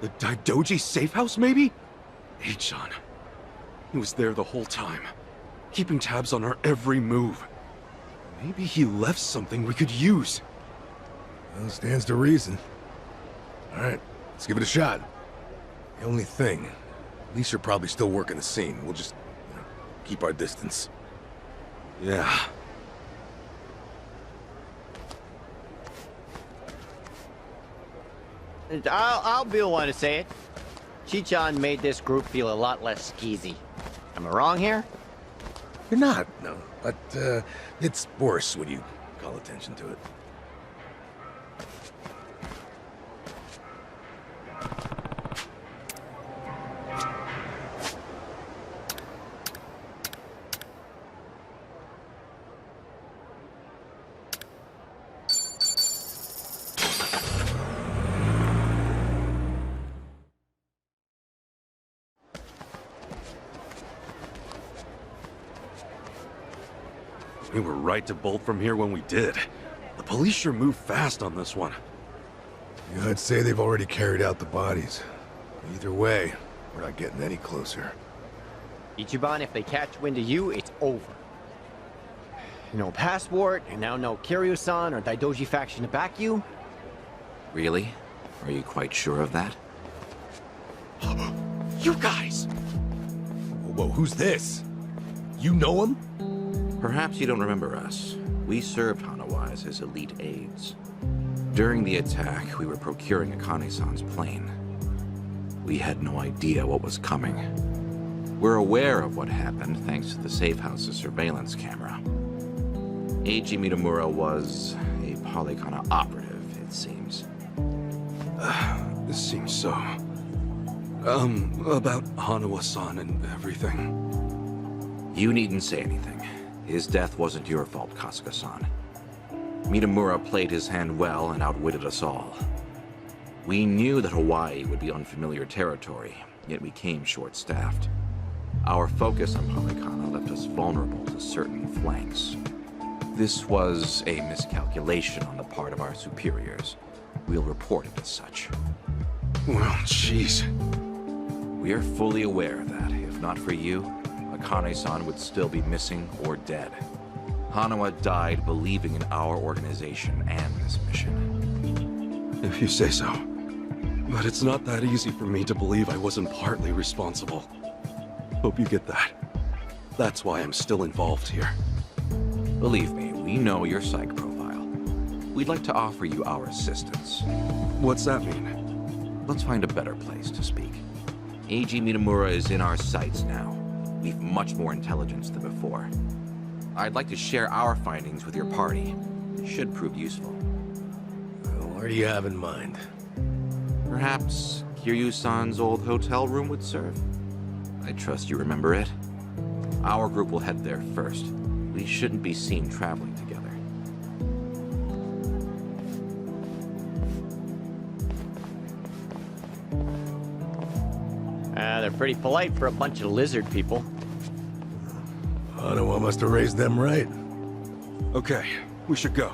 [SPEAKER 4] The Daidoji safe house, maybe? H-chan. He was there the whole time, keeping tabs on our every move. Maybe he left something we could use.
[SPEAKER 18] Well, stands to reason. All right, let's give it a shot. The only thing, police are probably still working the scene. We'll just, keep our distance.
[SPEAKER 4] Yeah.
[SPEAKER 17] I'll be the one to say it. Chi-chan made this group feel a lot less skeezy. Am I wrong here?
[SPEAKER 18] You're not, no. But, it's worse when you call attention to it.
[SPEAKER 4] We were right to bolt from here when we did. The police sure moved fast on this one.
[SPEAKER 18] Yeah, I'd say they've already carried out the bodies. Either way, we're not getting any closer.
[SPEAKER 17] Ichiban, if they catch wind of you, it's over. No passport, and now no Kiryu-san or Daidoji faction to back you.
[SPEAKER 14] Really? Are you quite sure of that?
[SPEAKER 4] You guys!
[SPEAKER 18] Whoa, who's this? You know him?
[SPEAKER 14] Perhaps you don't remember us. We served Hanawa as his elite aides. During the attack, we were procuring Akane-san's plane. We had no idea what was coming. We're aware of what happened thanks to the safe house's surveillance camera. Eiji Mitamura was a Polycana operative, it seems.
[SPEAKER 4] This seems so... about Hanawa-san and everything.
[SPEAKER 14] You needn't say anything. His death wasn't your fault, Kasuga-san. Mitamura played his hand well and outwitted us all. We knew that Hawaii would be unfamiliar territory, yet we came short-staffed. Our focus on Polycana left us vulnerable to certain flanks. This was a miscalculation on the part of our superiors. We'll report it as such.
[SPEAKER 4] Well, jeez.
[SPEAKER 14] We are fully aware that, if not for you, Akane-san would still be missing or dead. Hanawa died believing in our organization and this mission.
[SPEAKER 4] If you say so. But it's not that easy for me to believe I wasn't partly responsible. Hope you get that. That's why I'm still involved here.
[SPEAKER 5] Believe me, we know your psych profile. We'd like to offer you our assistance.
[SPEAKER 4] What's that mean?
[SPEAKER 5] Let's find a better place to speak. AG Minamura is in our sights now. We've much more intelligence than before. I'd like to share our findings with your party. It should prove useful.
[SPEAKER 18] Where do you have in mind?
[SPEAKER 5] Perhaps Kiryu-san's old hotel room would serve? I trust you remember it. Our group will head there first. We shouldn't be seen traveling together.
[SPEAKER 17] They're pretty polite for a bunch of lizard people.
[SPEAKER 18] Ottawa must have raised them right.
[SPEAKER 4] Okay, we should go.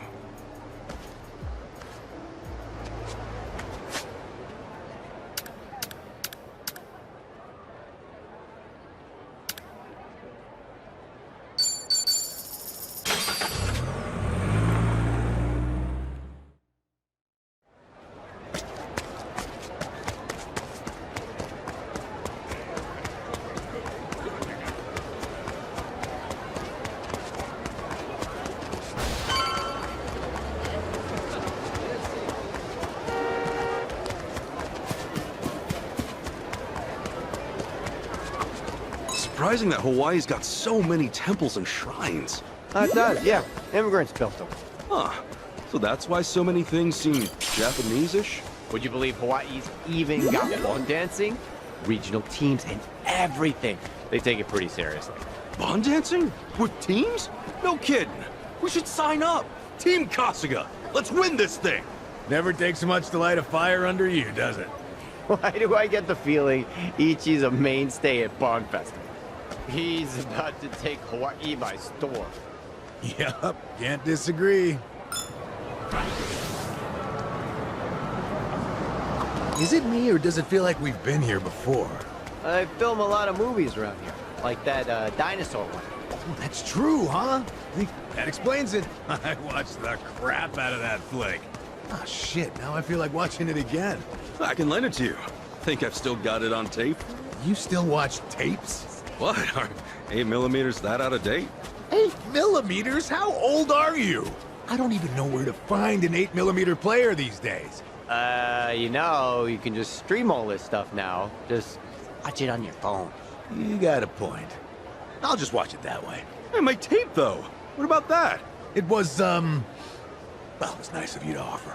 [SPEAKER 4] Surprising that Hawaii's got so many temples and shrines.
[SPEAKER 17] It does, yeah. Immigrants built them.
[SPEAKER 4] Huh. So that's why so many things seem Japanese-ish?
[SPEAKER 17] Would you believe Hawaii's even got bond dancing? Regional teams and everything. They take it pretty seriously.
[SPEAKER 4] Bond dancing? With teams? No kidding. We should sign up. Team Kasuga. Let's win this thing.
[SPEAKER 18] Never takes much to light a fire under you, does it?
[SPEAKER 17] Why do I get the feeling Ichi's a mainstay at Bond Festival? He's about to take Hawaii by storm.
[SPEAKER 18] Yup, can't disagree. Is it me, or does it feel like we've been here before?
[SPEAKER 17] I film a lot of movies around here, like that dinosaur one.
[SPEAKER 18] Oh, that's true, huh? That explains it. I watched the crap out of that flick. Ah, shit, now I feel like watching it again.
[SPEAKER 4] I can lend it to you. Think I've still got it on tape?
[SPEAKER 18] You still watch tapes?
[SPEAKER 4] What? Are 8mm that out of date?
[SPEAKER 18] 8mm? How old are you? I don't even know where to find an 8mm player these days.
[SPEAKER 17] You know, you can just stream all this stuff now. Just watch it on your phone.
[SPEAKER 18] You got a point. I'll just watch it that way.
[SPEAKER 4] Hey, my tape, though. What about that?
[SPEAKER 18] It was, well, it was nice of you to offer.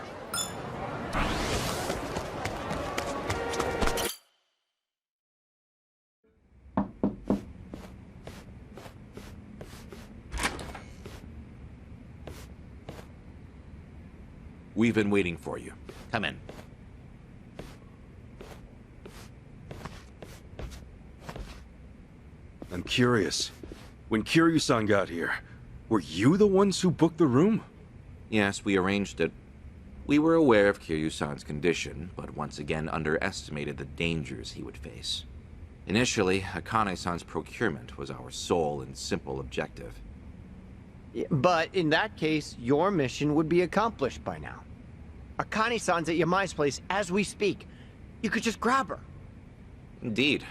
[SPEAKER 5] We've been waiting for you. Come in.
[SPEAKER 4] I'm curious. When Kiryu-san got here, were you the ones who booked the room?
[SPEAKER 5] Yes, we arranged it. We were aware of Kiryu-san's condition, but once again underestimated the dangers he would face. Initially, Akane-san's procurement was our sole and simple objective.
[SPEAKER 17] But in that case, your mission would be accomplished by now. Akane-san's at Yamai's place as we speak. You could just grab her.
[SPEAKER 5] Indeed.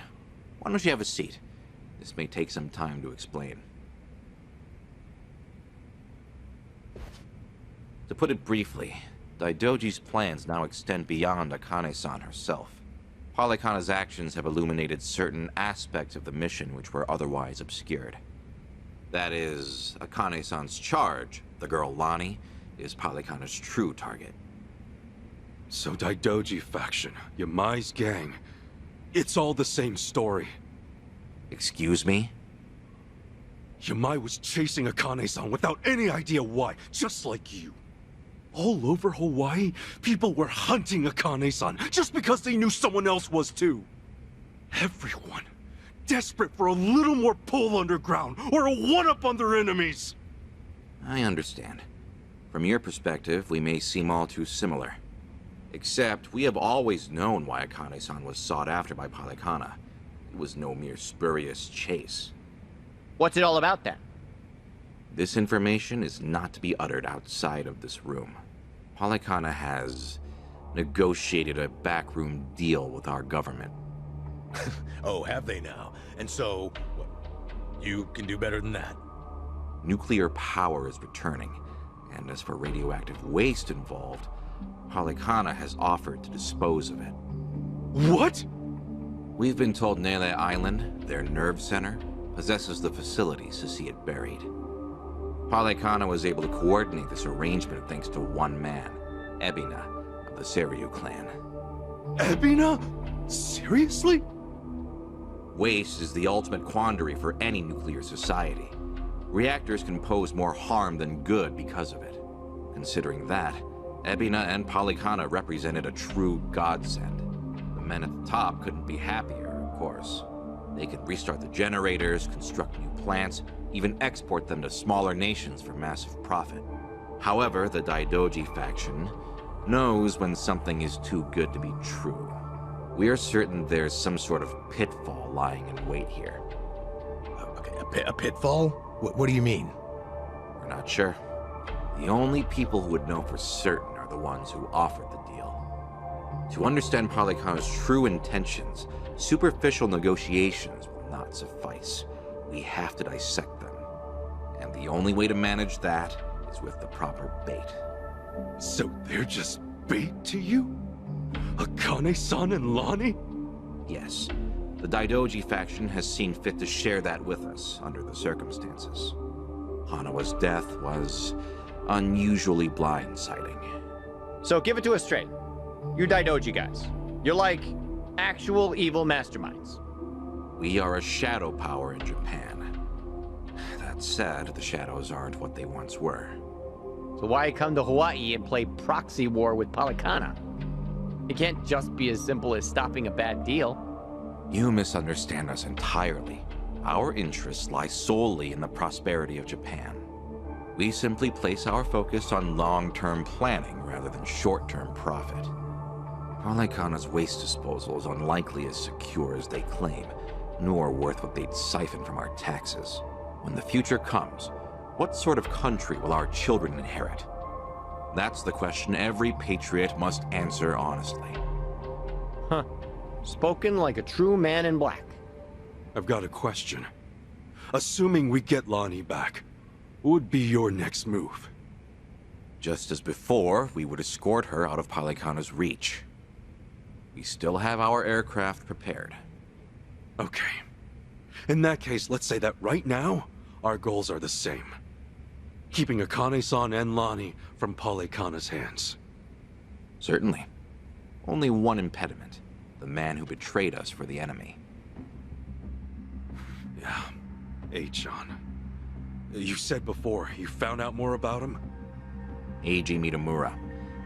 [SPEAKER 5] Why don't you have a seat? This may take some time to explain. To put it briefly, Daidoji's plans now extend beyond Akane-san herself. Polykhana's actions have illuminated certain aspects of the mission which were otherwise obscured. That is, Akane-san's charge, the girl Lonnie, is Polykhana's true target.
[SPEAKER 4] So Daidoji faction, Yamai's gang, it's all the same story.
[SPEAKER 5] Excuse me?
[SPEAKER 4] Yamai was chasing Akane-san without any idea why, just like you. All over Hawaii, people were hunting Akane-san just because they knew someone else was too. Everyone, desperate for a little more pull underground or a one-up on their enemies.
[SPEAKER 5] I understand. From your perspective, we may seem all too similar. Except, we have always known why Akane-san was sought after by Polykhana. It was no mere spurious chase.
[SPEAKER 17] What's it all about, then?
[SPEAKER 5] This information is not to be uttered outside of this room. Polykhana has negotiated a backroom deal with our government.
[SPEAKER 18] Oh, have they now? And so, what, you can do better than that?
[SPEAKER 5] Nuclear power is returning, and as for radioactive waste involved, Polykhana has offered to dispose of it.
[SPEAKER 4] What?
[SPEAKER 5] We've been told Nele Island, their nerve center, possesses the facilities to see it buried. Polykhana was able to coordinate this arrangement thanks to one man, Ebina, of the Seryu clan.
[SPEAKER 4] Ebina? Seriously?
[SPEAKER 5] Waste is the ultimate quandary for any nuclear society. Reactors can pose more harm than good because of it. Considering that, Ebina and Polykhana represented a true godsend. The men at the top couldn't be happier, of course. They could restart the generators, construct new plants, even export them to smaller nations for massive profit. However, the Daidoji faction knows when something is too good to be true. We are certain there's some sort of pitfall lying in wait here.
[SPEAKER 18] Okay, a pitfall? What do you mean?
[SPEAKER 5] We're not sure. The only people who would know for certain are the ones who offered the deal. To understand Polykhana's true intentions, superficial negotiations will not suffice. We have to dissect them. And the only way to manage that is with the proper bait.
[SPEAKER 4] So they're just bait to you? Akane-san and Lonnie?
[SPEAKER 5] Yes. The Daidoji faction has seen fit to share that with us under the circumstances. Hanawa's death was unusually blindsiding.
[SPEAKER 17] So give it to us straight. You Daidoji guys. You're like actual evil masterminds.
[SPEAKER 5] We are a shadow power in Japan. That said, the shadows aren't what they once were.
[SPEAKER 17] So why come to Hawaii and play proxy war with Polykhana? It can't just be as simple as stopping a bad deal.
[SPEAKER 5] You misunderstand us entirely. Our interests lie solely in the prosperity of Japan. We simply place our focus on long-term planning rather than short-term profit. Polykhana's waste disposal is unlikely as secure as they claim, nor worth what they'd siphon from our taxes. When the future comes, what sort of country will our children inherit? That's the question every patriot must answer honestly.
[SPEAKER 17] Huh. Spoken like a true man in black.
[SPEAKER 4] I've got a question. Assuming we get Lonnie back, what would be your next move?
[SPEAKER 5] Just as before, we would escort her out of Polykhana's reach. We still have our aircraft prepared.
[SPEAKER 4] Okay. In that case, let's say that right now, our goals are the same. Keeping Akane-san and Lonnie from Polykhana's hands.
[SPEAKER 5] Certainly. Only one impediment. The man who betrayed us for the enemy.
[SPEAKER 4] Yeah, Eichan. You said before, you found out more about him?
[SPEAKER 5] Eiji Mitamura.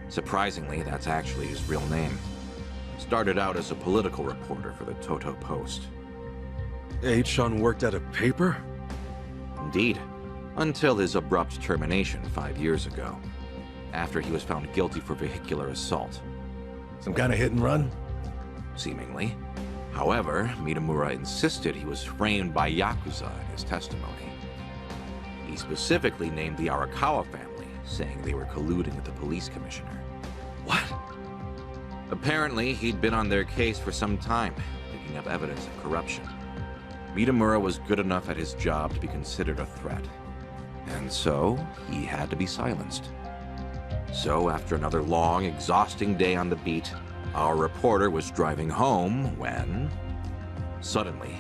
[SPEAKER 5] Surprisingly, that's actually his real name. Started out as a political reporter for the Toto Post.
[SPEAKER 4] Eichan worked at a paper?
[SPEAKER 5] Indeed. Until his abrupt termination 5 years ago. After he was found guilty for vehicular assault.
[SPEAKER 18] Some kind of hit and run?
[SPEAKER 5] Seemingly. However, Mitamura insisted he was framed by Yakuza in his testimony. He specifically named the Arakawa family, saying they were colluding with the police commissioner.
[SPEAKER 4] What?
[SPEAKER 5] Apparently, he'd been on their case for some time, picking up evidence of corruption. Mitamura was good enough at his job to be considered a threat. And so, he had to be silenced. So, after another long, exhausting day on the beat, our reporter was driving home when... Suddenly,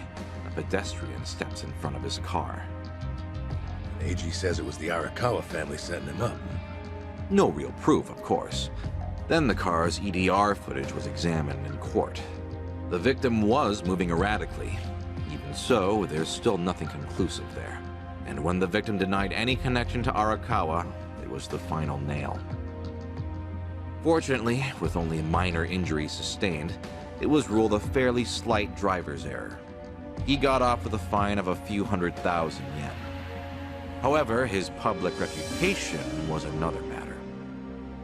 [SPEAKER 5] a pedestrian steps in front of his car.
[SPEAKER 18] AG says it was the Arakawa family setting him up.
[SPEAKER 5] No real proof, of course. Then the car's EDR footage was examined in court. The victim was moving erratically. Even so, there's still nothing conclusive there. And when the victim denied any connection to Arakawa, it was the final nail. Fortunately, with only minor injuries sustained, it was ruled a fairly slight driver's error. He got off with a fine of a few 100,000 yen. However, his public reputation was another matter.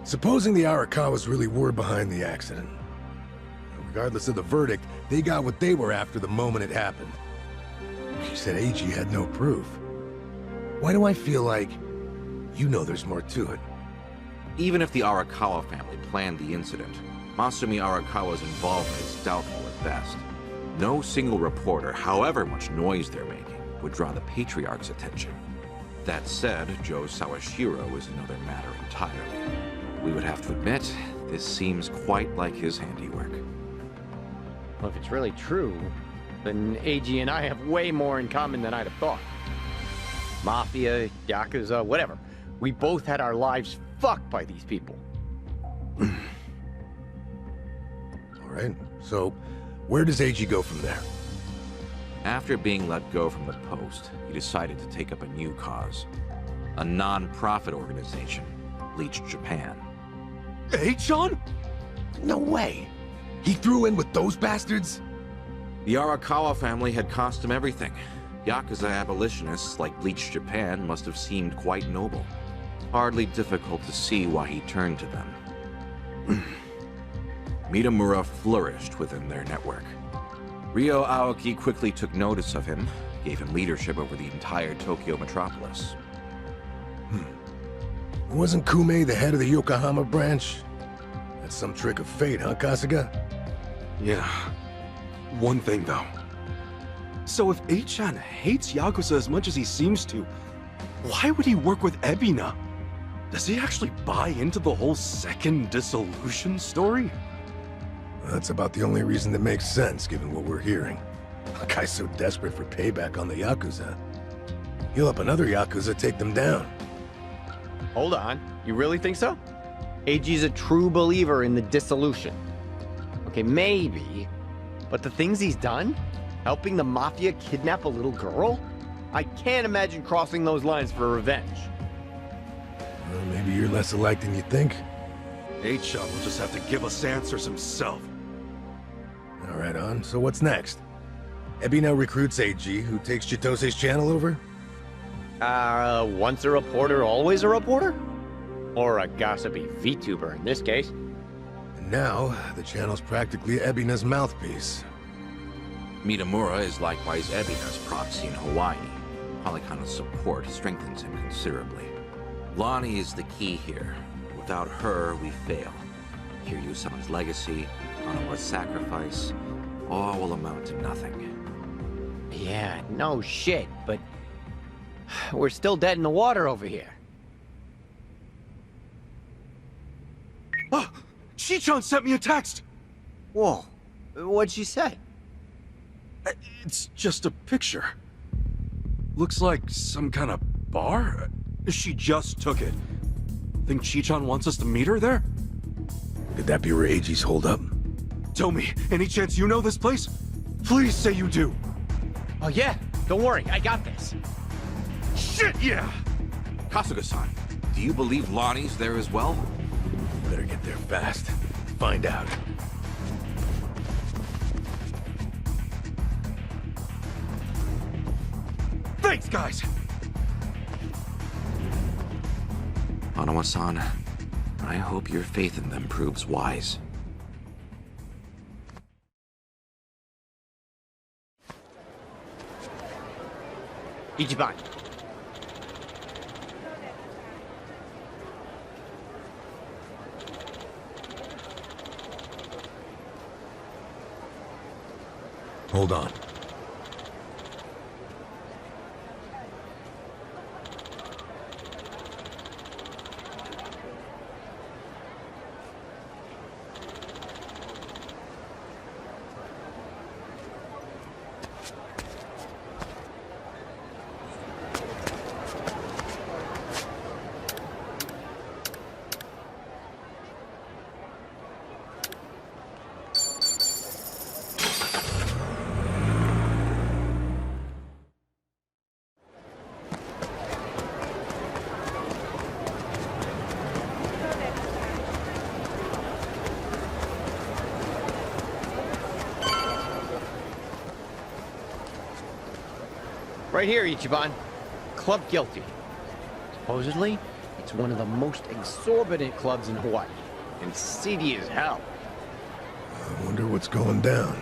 [SPEAKER 18] Supposing the Arakawas really were behind the accident. Regardless of the verdict, they got what they were after the moment it happened. She said AG had no proof. Why do I feel like you know there's more to it?
[SPEAKER 5] Even if the Arakawa family planned the incident, Masumi Arakawa's involvement is doubtful at best. No single reporter, however much noise they're making, would draw the Patriarch's attention. That said, Joe Sawashiro is another matter entirely. We would have to admit, this seems quite like his handiwork.
[SPEAKER 17] Well, if it's really true, then AG and I have way more in common than I'd have thought. Mafia, Yakuza, whatever. We both had our lives fucked by these people.
[SPEAKER 18] All right, so where does AG go from there?
[SPEAKER 5] After being let go from the post, he decided to take up a new cause. A non-profit organization, Bleach Japan.
[SPEAKER 18] H-Chan? No way. He threw in with those bastards?
[SPEAKER 5] The Arakawa family had cost him everything. Yakuza abolitionists like Bleach Japan must have seemed quite noble. Hardly difficult to see why he turned to them. Mitamura flourished within their network. Ryo Aoki quickly took notice of him, gave him leadership over the entire Tokyo metropolis.
[SPEAKER 18] Wasn't Kume the head of the Yokohama branch? That's some trick of fate, huh, Kasuga?
[SPEAKER 4] Yeah. One thing, though. So if H-Chan hates Yakuza as much as he seems to, why would he work with Ebina? Does he actually buy into the whole second dissolution story?
[SPEAKER 18] That's about the only reason that makes sense, given what we're hearing. A guy's so desperate for payback on the Yakuza. He'll help another Yakuza take them down.
[SPEAKER 17] Hold on, you really think so? AG's a true believer in the dissolution. Okay, maybe, but the things he's done? Helping the Mafia kidnap a little girl? I can't imagine crossing those lines for revenge.
[SPEAKER 18] Well, maybe you're less alike than you think.
[SPEAKER 4] H-Chan will just have to give us answers himself.
[SPEAKER 18] All right, on. So what's next? Ebina recruits AG, who takes Chitose's channel over?
[SPEAKER 17] Once a reporter, always a reporter? Or a gossipy VTuber in this case.
[SPEAKER 18] And now, the channel's practically Ebina's mouthpiece.
[SPEAKER 5] Mitamura is likewise Ebina's proxy in Hawaii. Polycona's support strengthens him considerably. Lonnie is the key here. Without her, we fail. Kiryu-san's legacy, Hanawa's sacrifice, all will amount to nothing.
[SPEAKER 17] Yeah, no shit, but we're still dead in the water over here.
[SPEAKER 4] Oh! Chi-chan sent me a text!
[SPEAKER 17] Whoa, what'd she say?
[SPEAKER 4] It's just a picture. Looks like some kind of bar? She just took it. Think Chi-chan wants us to meet her there?
[SPEAKER 18] Could that be where AG's holed up?
[SPEAKER 4] Tell me, any chance you know this place? Please say you do.
[SPEAKER 17] Oh yeah, don't worry, I got this.
[SPEAKER 4] Shit, yeah!
[SPEAKER 5] Kasuga-san, do you believe Lonnie's there as well?
[SPEAKER 18] Better get there fast. Find out.
[SPEAKER 4] Thanks, guys!
[SPEAKER 5] Hanawa-san, I hope your faith in them proves wise.
[SPEAKER 17] Ichiban.
[SPEAKER 18] Hold on.
[SPEAKER 17] Right here, Ichiban. Club Guilty. Supposedly, it's one of the most exorbitant clubs in Hawaii. And seedy as hell.
[SPEAKER 18] I wonder what's going down.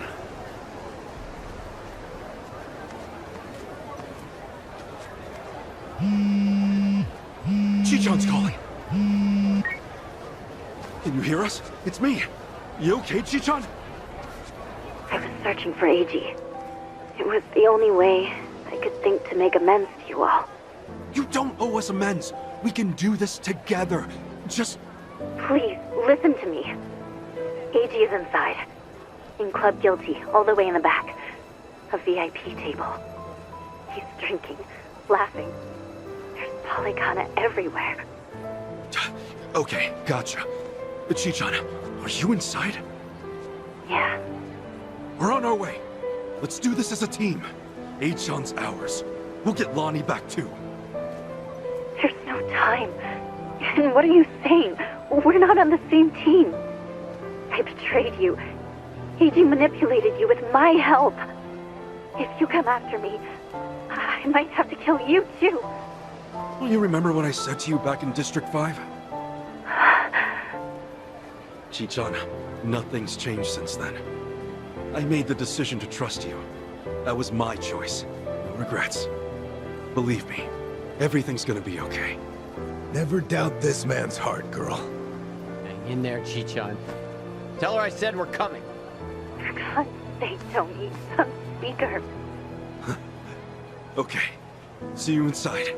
[SPEAKER 4] Chi-chan's calling. Can you hear us? It's me. You okay, Chichan?
[SPEAKER 9] I was searching for AG. It was the only way I could think to make amends to you all.
[SPEAKER 4] You don't owe us amends. We can do this together. Just...
[SPEAKER 9] Please, listen to me. AG is inside. In Club Guilty, all the way in the back. A VIP table. He's drinking, laughing. There's Polycana everywhere.
[SPEAKER 4] Okay, gotcha. Chichan, are you inside?
[SPEAKER 9] Yeah.
[SPEAKER 4] We're on our way. Let's do this as a team. Achan's ours. We'll get Lonnie back too.
[SPEAKER 9] There's no time. And what are you saying? We're not on the same team. I betrayed you. AG manipulated you with my help. If you come after me, I might have to kill you too.
[SPEAKER 4] Well, you remember what I said to you back in District 5? Chichan, nothing's changed since then. I made the decision to trust you. That was my choice. No regrets. Believe me, everything's gonna be okay.
[SPEAKER 18] Never doubt this man's heart, girl.
[SPEAKER 17] Hang in there, Chichan. Tell her I said we're coming.
[SPEAKER 9] For God's sake, Tony, some speaker.
[SPEAKER 4] Okay. See you inside.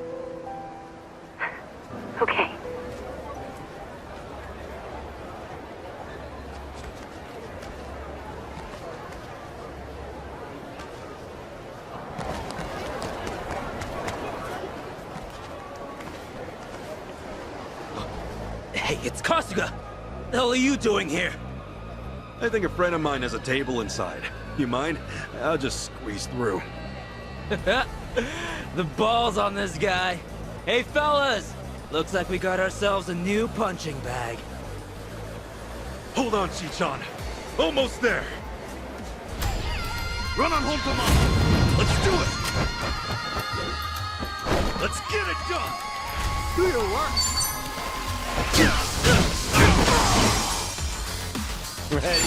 [SPEAKER 9] Okay.
[SPEAKER 16] Hey, it's Kasuga! The hell are you doing here?
[SPEAKER 4] I think a friend of mine has a table inside. You mind? I'll just squeeze through.
[SPEAKER 16] The balls on this guy. Hey, fellas! Looks like we got ourselves a new punching bag.
[SPEAKER 4] Hold on, Chichan. Almost there.
[SPEAKER 13] Run on home to Mama. Let's do it. Let's get it done. Do your work.
[SPEAKER 16] Ready?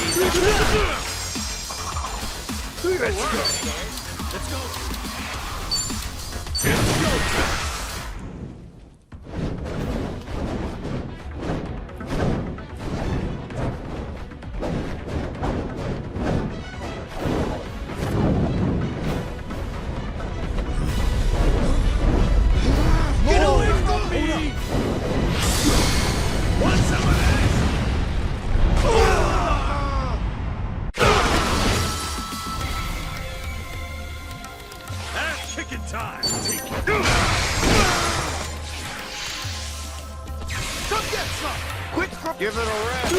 [SPEAKER 13] Let's go.
[SPEAKER 16] Get away from me!
[SPEAKER 13] Want some of this? Ass kicking time. Come get some. Quick, give it a rest.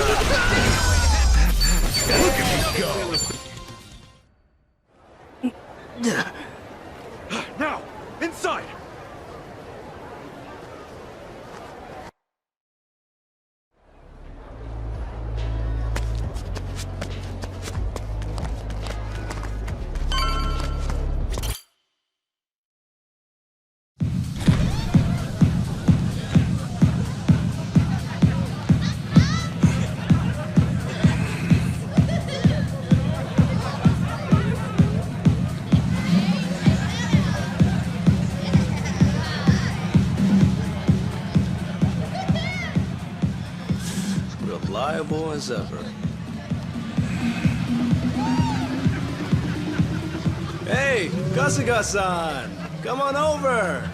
[SPEAKER 13] Look at me go.
[SPEAKER 4] Now, inside.
[SPEAKER 10] Reliable as ever. Hey, Kasuga-san! Come on over!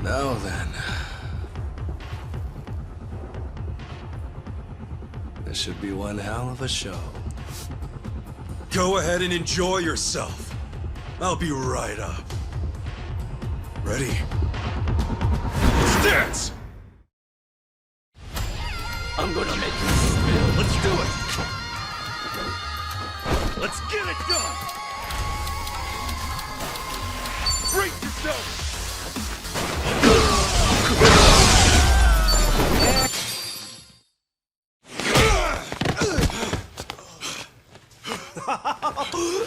[SPEAKER 10] Now then. This should be one hell of a show.
[SPEAKER 4] Go ahead and enjoy yourself. I'll be right up. Ready? Let's dance!
[SPEAKER 13] I'm gonna make you spill. Let's do it. Let's get it done. Brace yourself.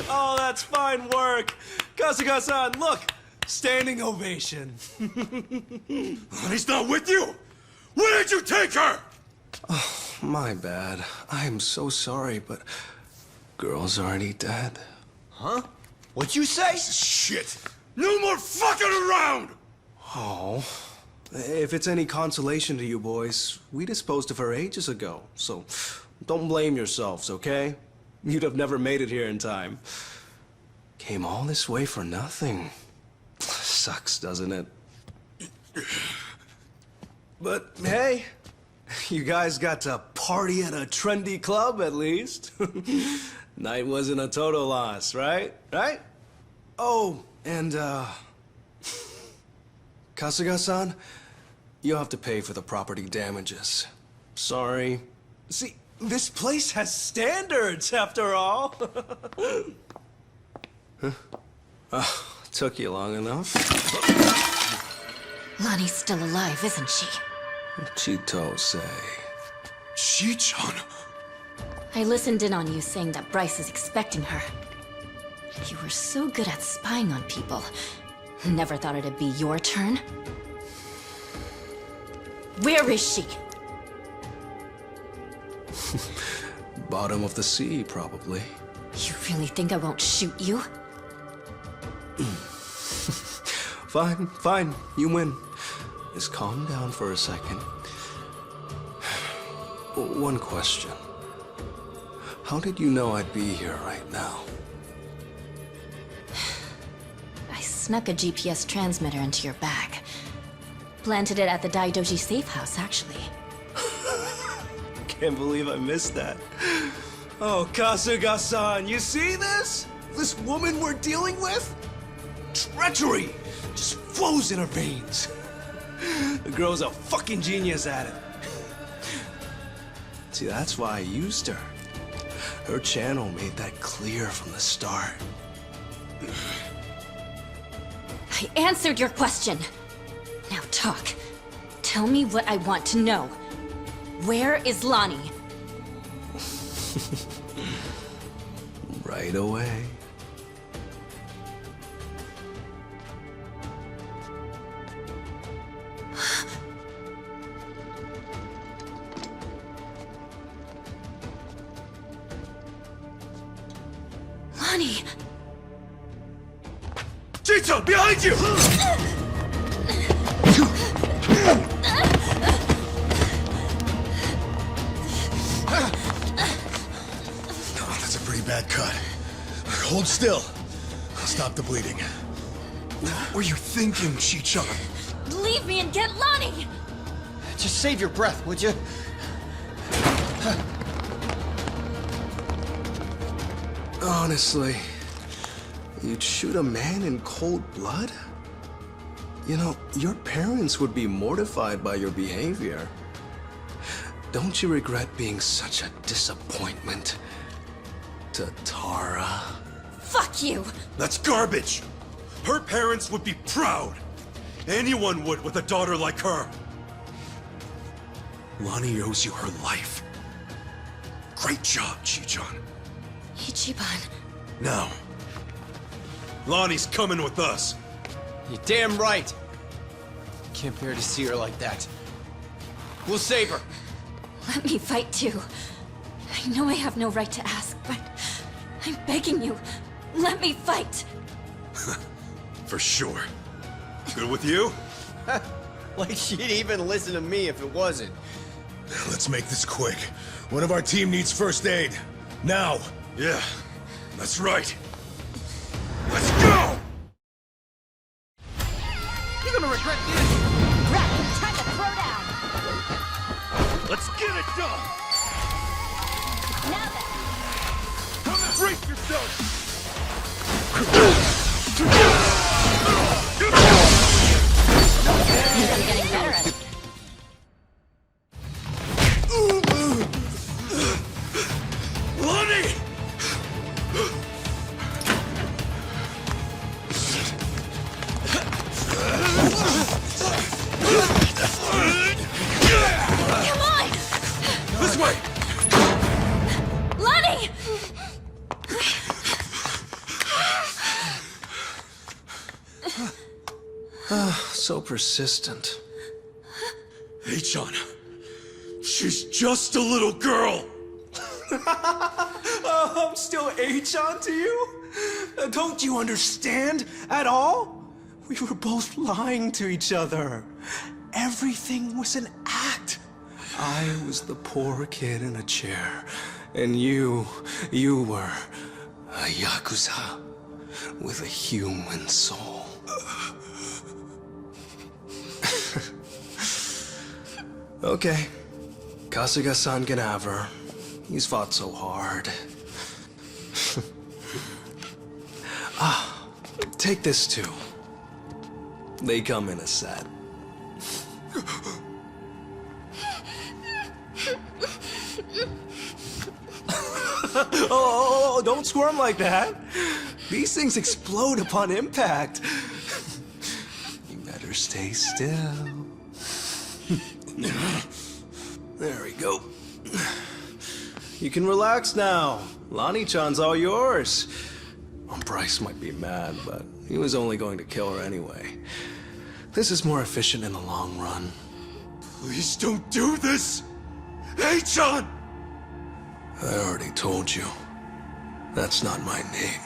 [SPEAKER 10] Oh, that's fine work! Kasuga-san, look! Standing ovation.
[SPEAKER 13] He's not with you? Where did you take her?
[SPEAKER 10] Oh, my bad. I am so sorry, but Girl's already dead.
[SPEAKER 4] Huh? What'd you say? Shit! No more fucking around!
[SPEAKER 10] Oh. If it's any consolation to you boys, we disposed of her ages ago, so don't blame yourselves, okay? You'd have never made it here in time. Came all this way for nothing. Sucks, doesn't it? But hey, you guys got to party at a trendy club at least. Night wasn't a total loss, right? Right? Oh, and Kasuga-san, you'll have to pay for the property damages. Sorry. See, this place has standards, after all. Huh? Took you long enough.
[SPEAKER 9] Lonnie's still alive, isn't she?
[SPEAKER 10] Chito-say.
[SPEAKER 15] Chi-chan?
[SPEAKER 9] I listened in on you saying that Bryce is expecting her. You were so good at spying on people. Never thought it'd be your turn. Where is she?
[SPEAKER 10] Bottom of the sea, probably.
[SPEAKER 9] You really think I won't shoot you?
[SPEAKER 10] Fine, fine. You win. Just calm down for a second. One question. How did you know I'd be here right now?
[SPEAKER 9] I snuck a GPS transmitter into your bag. Planted it at the Daidoji safe house, actually.
[SPEAKER 10] Can't believe I missed that. Oh, Kasuga-san, you see this? This woman we're dealing with? Treachery just flows in her veins. The girl's a fucking genius at it. See, that's why I used her. Her channel made that clear from the start.
[SPEAKER 9] I answered your question. Now talk. Tell me what I want to know. Where is Lonnie?
[SPEAKER 10] Right away.
[SPEAKER 9] Lonnie!
[SPEAKER 13] Chito, behind you!
[SPEAKER 18] Oh, that's a pretty bad cut. Hold still. I'll stop the bleeding.
[SPEAKER 13] What were you thinking, Chi-chan?
[SPEAKER 9] Leave me and get Lonnie!
[SPEAKER 6] Just save your breath, would you?
[SPEAKER 10] Honestly, you'd shoot a man in cold blood? You know, your parents would be mortified by your behavior. Don't you regret being such a disappointment to Tara?
[SPEAKER 9] Fuck you!
[SPEAKER 13] That's garbage! Her parents would be proud! Anyone would with a daughter like her! Lonnie owes you her life. Great job, Chi-chan.
[SPEAKER 9] Ichiban.
[SPEAKER 13] Now, Lonnie's coming with us.
[SPEAKER 6] You're damn right. Can't bear to see her like that. We'll save her.
[SPEAKER 9] Let me fight too. I know I have no right to ask, but I'm begging you. Let me fight.
[SPEAKER 13] For sure. Good with you?
[SPEAKER 6] Like she'd even listen to me if it wasn't.
[SPEAKER 18] Let's make this quick. One of our team needs first aid. Now!
[SPEAKER 13] Yeah, that's right. Let's go!
[SPEAKER 6] You're gonna regret this!
[SPEAKER 1] Right, time to throw down!
[SPEAKER 13] Let's get it done!
[SPEAKER 1] Now then!
[SPEAKER 13] Come and brace yourself!
[SPEAKER 1] I'm getting better at it.
[SPEAKER 13] Lonnie!
[SPEAKER 9] Come on!
[SPEAKER 13] This way!
[SPEAKER 9] Lonnie!
[SPEAKER 10] So persistent.
[SPEAKER 13] Hey, John. She's just a little girl!
[SPEAKER 10] I'm still H-on to you? Don't you understand at all? We were both lying to each other. Everything was an act. I was the poor kid in a chair, and you were a Yakuza with a human soul. Okay, Kasuga-san can have her. He's fought so hard. Take this too. They come in a set. Oh, don't squirm like that. These things explode upon impact. You better stay still. There we go. You can relax now. Lonnie-chan's all yours. Well, Bryce might be mad, but he was only going to kill her anyway. This is more efficient in the long run.
[SPEAKER 13] Please don't do this! Hey-chan!
[SPEAKER 10] I already told you. That's not my name.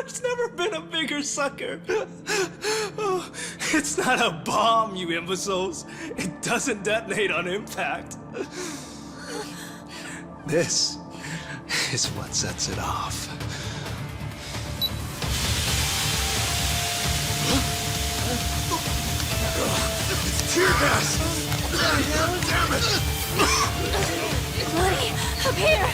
[SPEAKER 10] There's never been a bigger sucker. Oh, it's not a bomb, you imbeciles. It doesn't detonate on impact. This is what sets it off. It's tear gas! Damn it!
[SPEAKER 9] Lonnie, up here!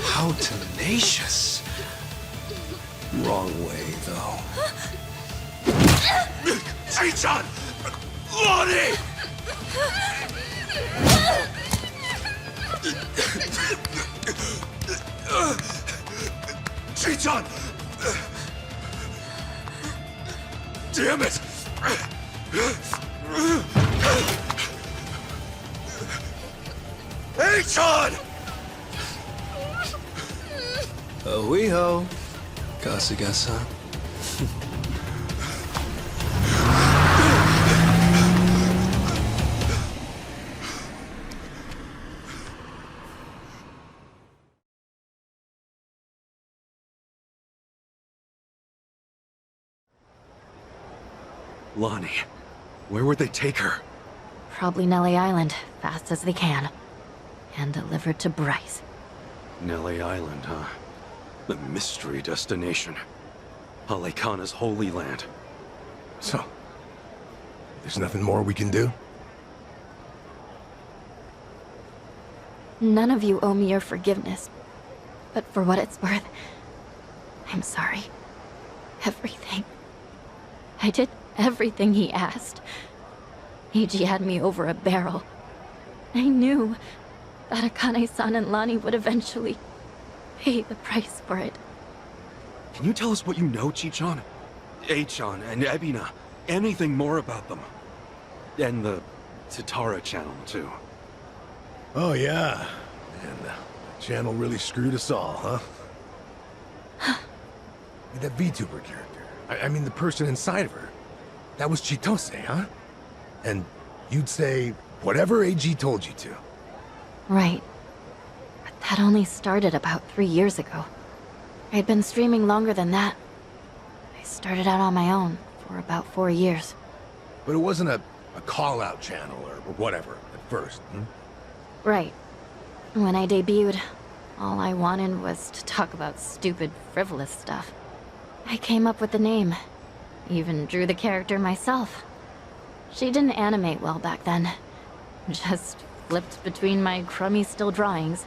[SPEAKER 10] How tenacious. Wrong way, though.
[SPEAKER 13] Hey-chan! Lonnie! Hey-chan! Damn it! Hey-chan!
[SPEAKER 10] Ahuiho, Kasuga-san.
[SPEAKER 4] Lonnie, where would they take her?
[SPEAKER 9] Probably Nelly Island, fast as they can. And delivered to Bryce.
[SPEAKER 4] Nelly Island, huh? The mystery destination. Palekana's holy land.
[SPEAKER 18] So, there's nothing more we can do?
[SPEAKER 9] None of you owe me your forgiveness. But for what it's worth, I'm sorry. Everything. I did everything he asked. Eiji had me over a barrel. I knew that Akane-san and Lonnie would eventually pay the price for it.
[SPEAKER 4] Can you tell us what you know, Chi-chan? A-chan and Ebina. Anything more about them? And the Tatara channel, too.
[SPEAKER 18] Oh, yeah. And the channel really screwed us all, huh? That VTuber character. I mean, the person inside of her. That was Chitose, huh? And you'd say whatever AG told you to.
[SPEAKER 9] Right. But that only started about 3 years ago. I'd been streaming longer than that. I started out on my own for about 4 years.
[SPEAKER 18] But it wasn't a call-out channel or whatever at first, hmm?
[SPEAKER 9] Right. When I debuted, all I wanted was to talk about stupid, frivolous stuff. I came up with the name. Even drew the character myself. She didn't animate well back then. Just flipped between my crummy still drawings.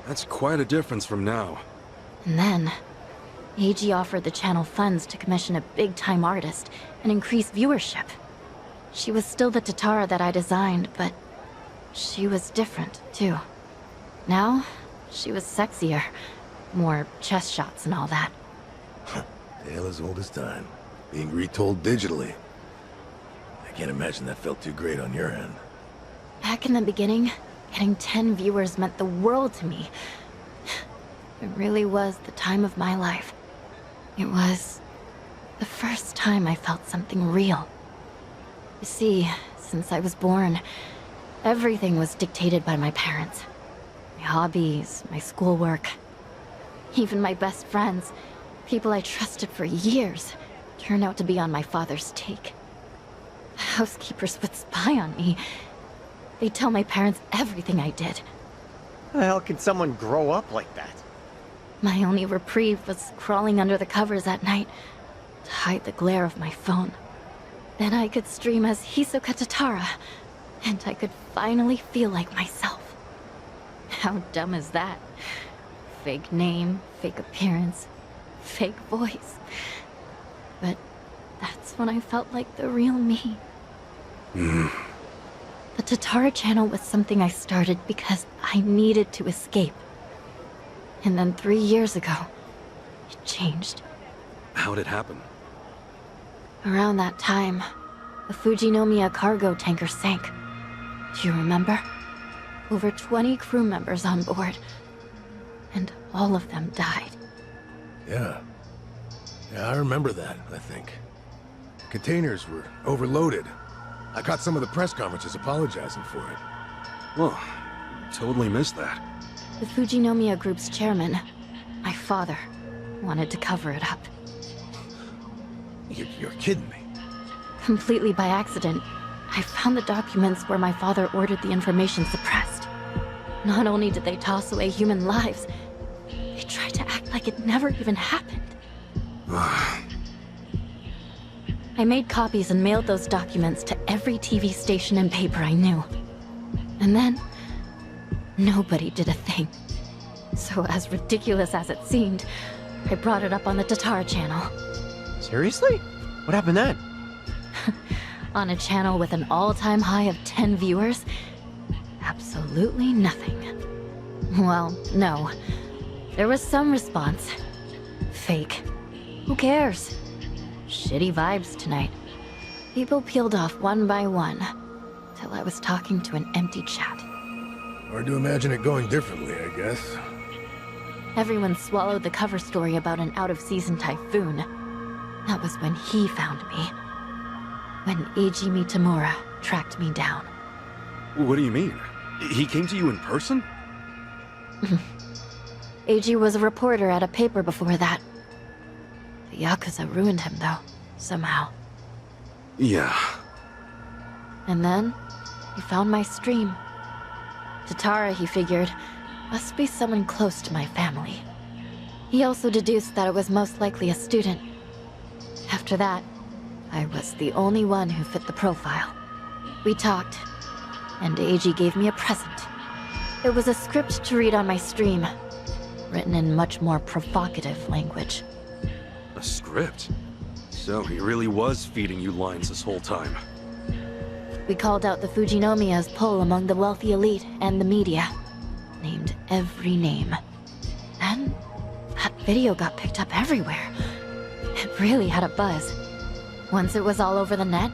[SPEAKER 4] That's quite a difference from now.
[SPEAKER 9] And then, AG offered the channel funds to commission a big-time artist and increase viewership. She was still the Tatara that I designed, but she was different, too. Now, she was sexier. More chest shots and all that.
[SPEAKER 18] Tale as old as time. Being retold digitally. I can't imagine that felt too great on your end.
[SPEAKER 9] Back in the beginning, getting 10 viewers meant the world to me. It really was the time of my life. It was the first time I felt something real. You see, since I was born, everything was dictated by my parents. My hobbies, my schoolwork. Even my best friends, people I trusted for years, turned out to be on my father's take. Housekeepers would spy on me. They'd tell my parents everything I did.
[SPEAKER 17] How the hell can someone grow up like that?
[SPEAKER 9] My only reprieve was crawling under the covers at night to hide the glare of my phone. Then I could stream as Hisoka Tatara, and I could finally feel like myself. How dumb is that? Fake name, fake appearance, fake voice. But that's when I felt like the real me. The Tatara channel was something I started because I needed to escape. And then 3 years ago, it changed.
[SPEAKER 4] How'd it happen?
[SPEAKER 9] Around that time, the Fujinomiya cargo tanker sank. Do you remember? Over 20 crew members on board. And all of them died.
[SPEAKER 18] Yeah. Yeah, I remember that, I think. Containers were overloaded. I caught some of the press conferences apologizing for it.
[SPEAKER 4] Well, totally missed that.
[SPEAKER 9] The Fujinomiya Group's chairman, my father, wanted to cover it up.
[SPEAKER 18] You're kidding me.
[SPEAKER 9] Completely by accident, I found the documents where my father ordered the information suppressed. Not only did they toss away human lives, they tried to act like it never even happened. I made copies and mailed those documents to every TV station and paper I knew. And then, nobody did a thing. So as ridiculous as it seemed, I brought it up on the Tatara channel.
[SPEAKER 17] Seriously? What happened then?
[SPEAKER 9] On a channel with an all-time high of 10 viewers? Absolutely nothing. Well, no. There was some response. Fake. Who cares? Shitty vibes tonight. People peeled off one by one, till I was talking to an empty chat.
[SPEAKER 18] Hard to imagine it going differently, I guess.
[SPEAKER 9] Everyone swallowed the cover story about an out-of-season typhoon. That was when he found me. When Eiji Mitamura tracked me down.
[SPEAKER 4] What do you mean? He came to you in person?
[SPEAKER 9] Eiji was a reporter at a paper before that. The Yakuza ruined him, though, somehow.
[SPEAKER 4] Yeah.
[SPEAKER 9] And then, he found my stream. Tatara, he figured, must be someone close to my family. He also deduced that it was most likely a student. After that, I was the only one who fit the profile. We talked, and Eiji gave me a present. It was a script to read on my stream, written in much more provocative language.
[SPEAKER 4] A script? So he really was feeding you lines this whole time.
[SPEAKER 9] We called out the Fujinomiya's pull among the wealthy elite and the media. Named every name. And that video got picked up everywhere. It really had a buzz. Once it was all over the net,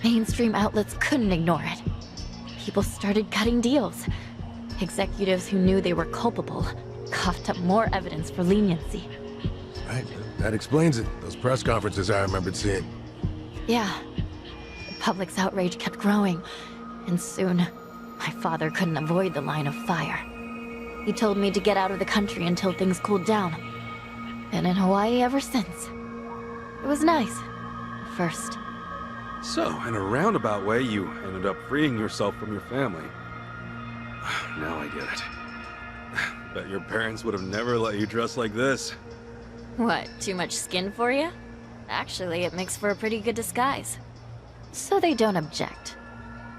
[SPEAKER 9] mainstream outlets couldn't ignore it. People started cutting deals. Executives who knew they were culpable coughed up more evidence for leniency.
[SPEAKER 18] Right, that explains it. Those press conferences I remembered seeing.
[SPEAKER 9] Yeah. The public's outrage kept growing, and soon, my father couldn't avoid the line of fire. He told me to get out of the country until things cooled down. Been in Hawaii ever since. It was nice. At first.
[SPEAKER 4] So, in a roundabout way, you ended up freeing yourself from your family. Now I get it. Bet your parents would have never let you dress like this.
[SPEAKER 9] What, too much skin for you? Actually, it makes for a pretty good disguise. So they don't object.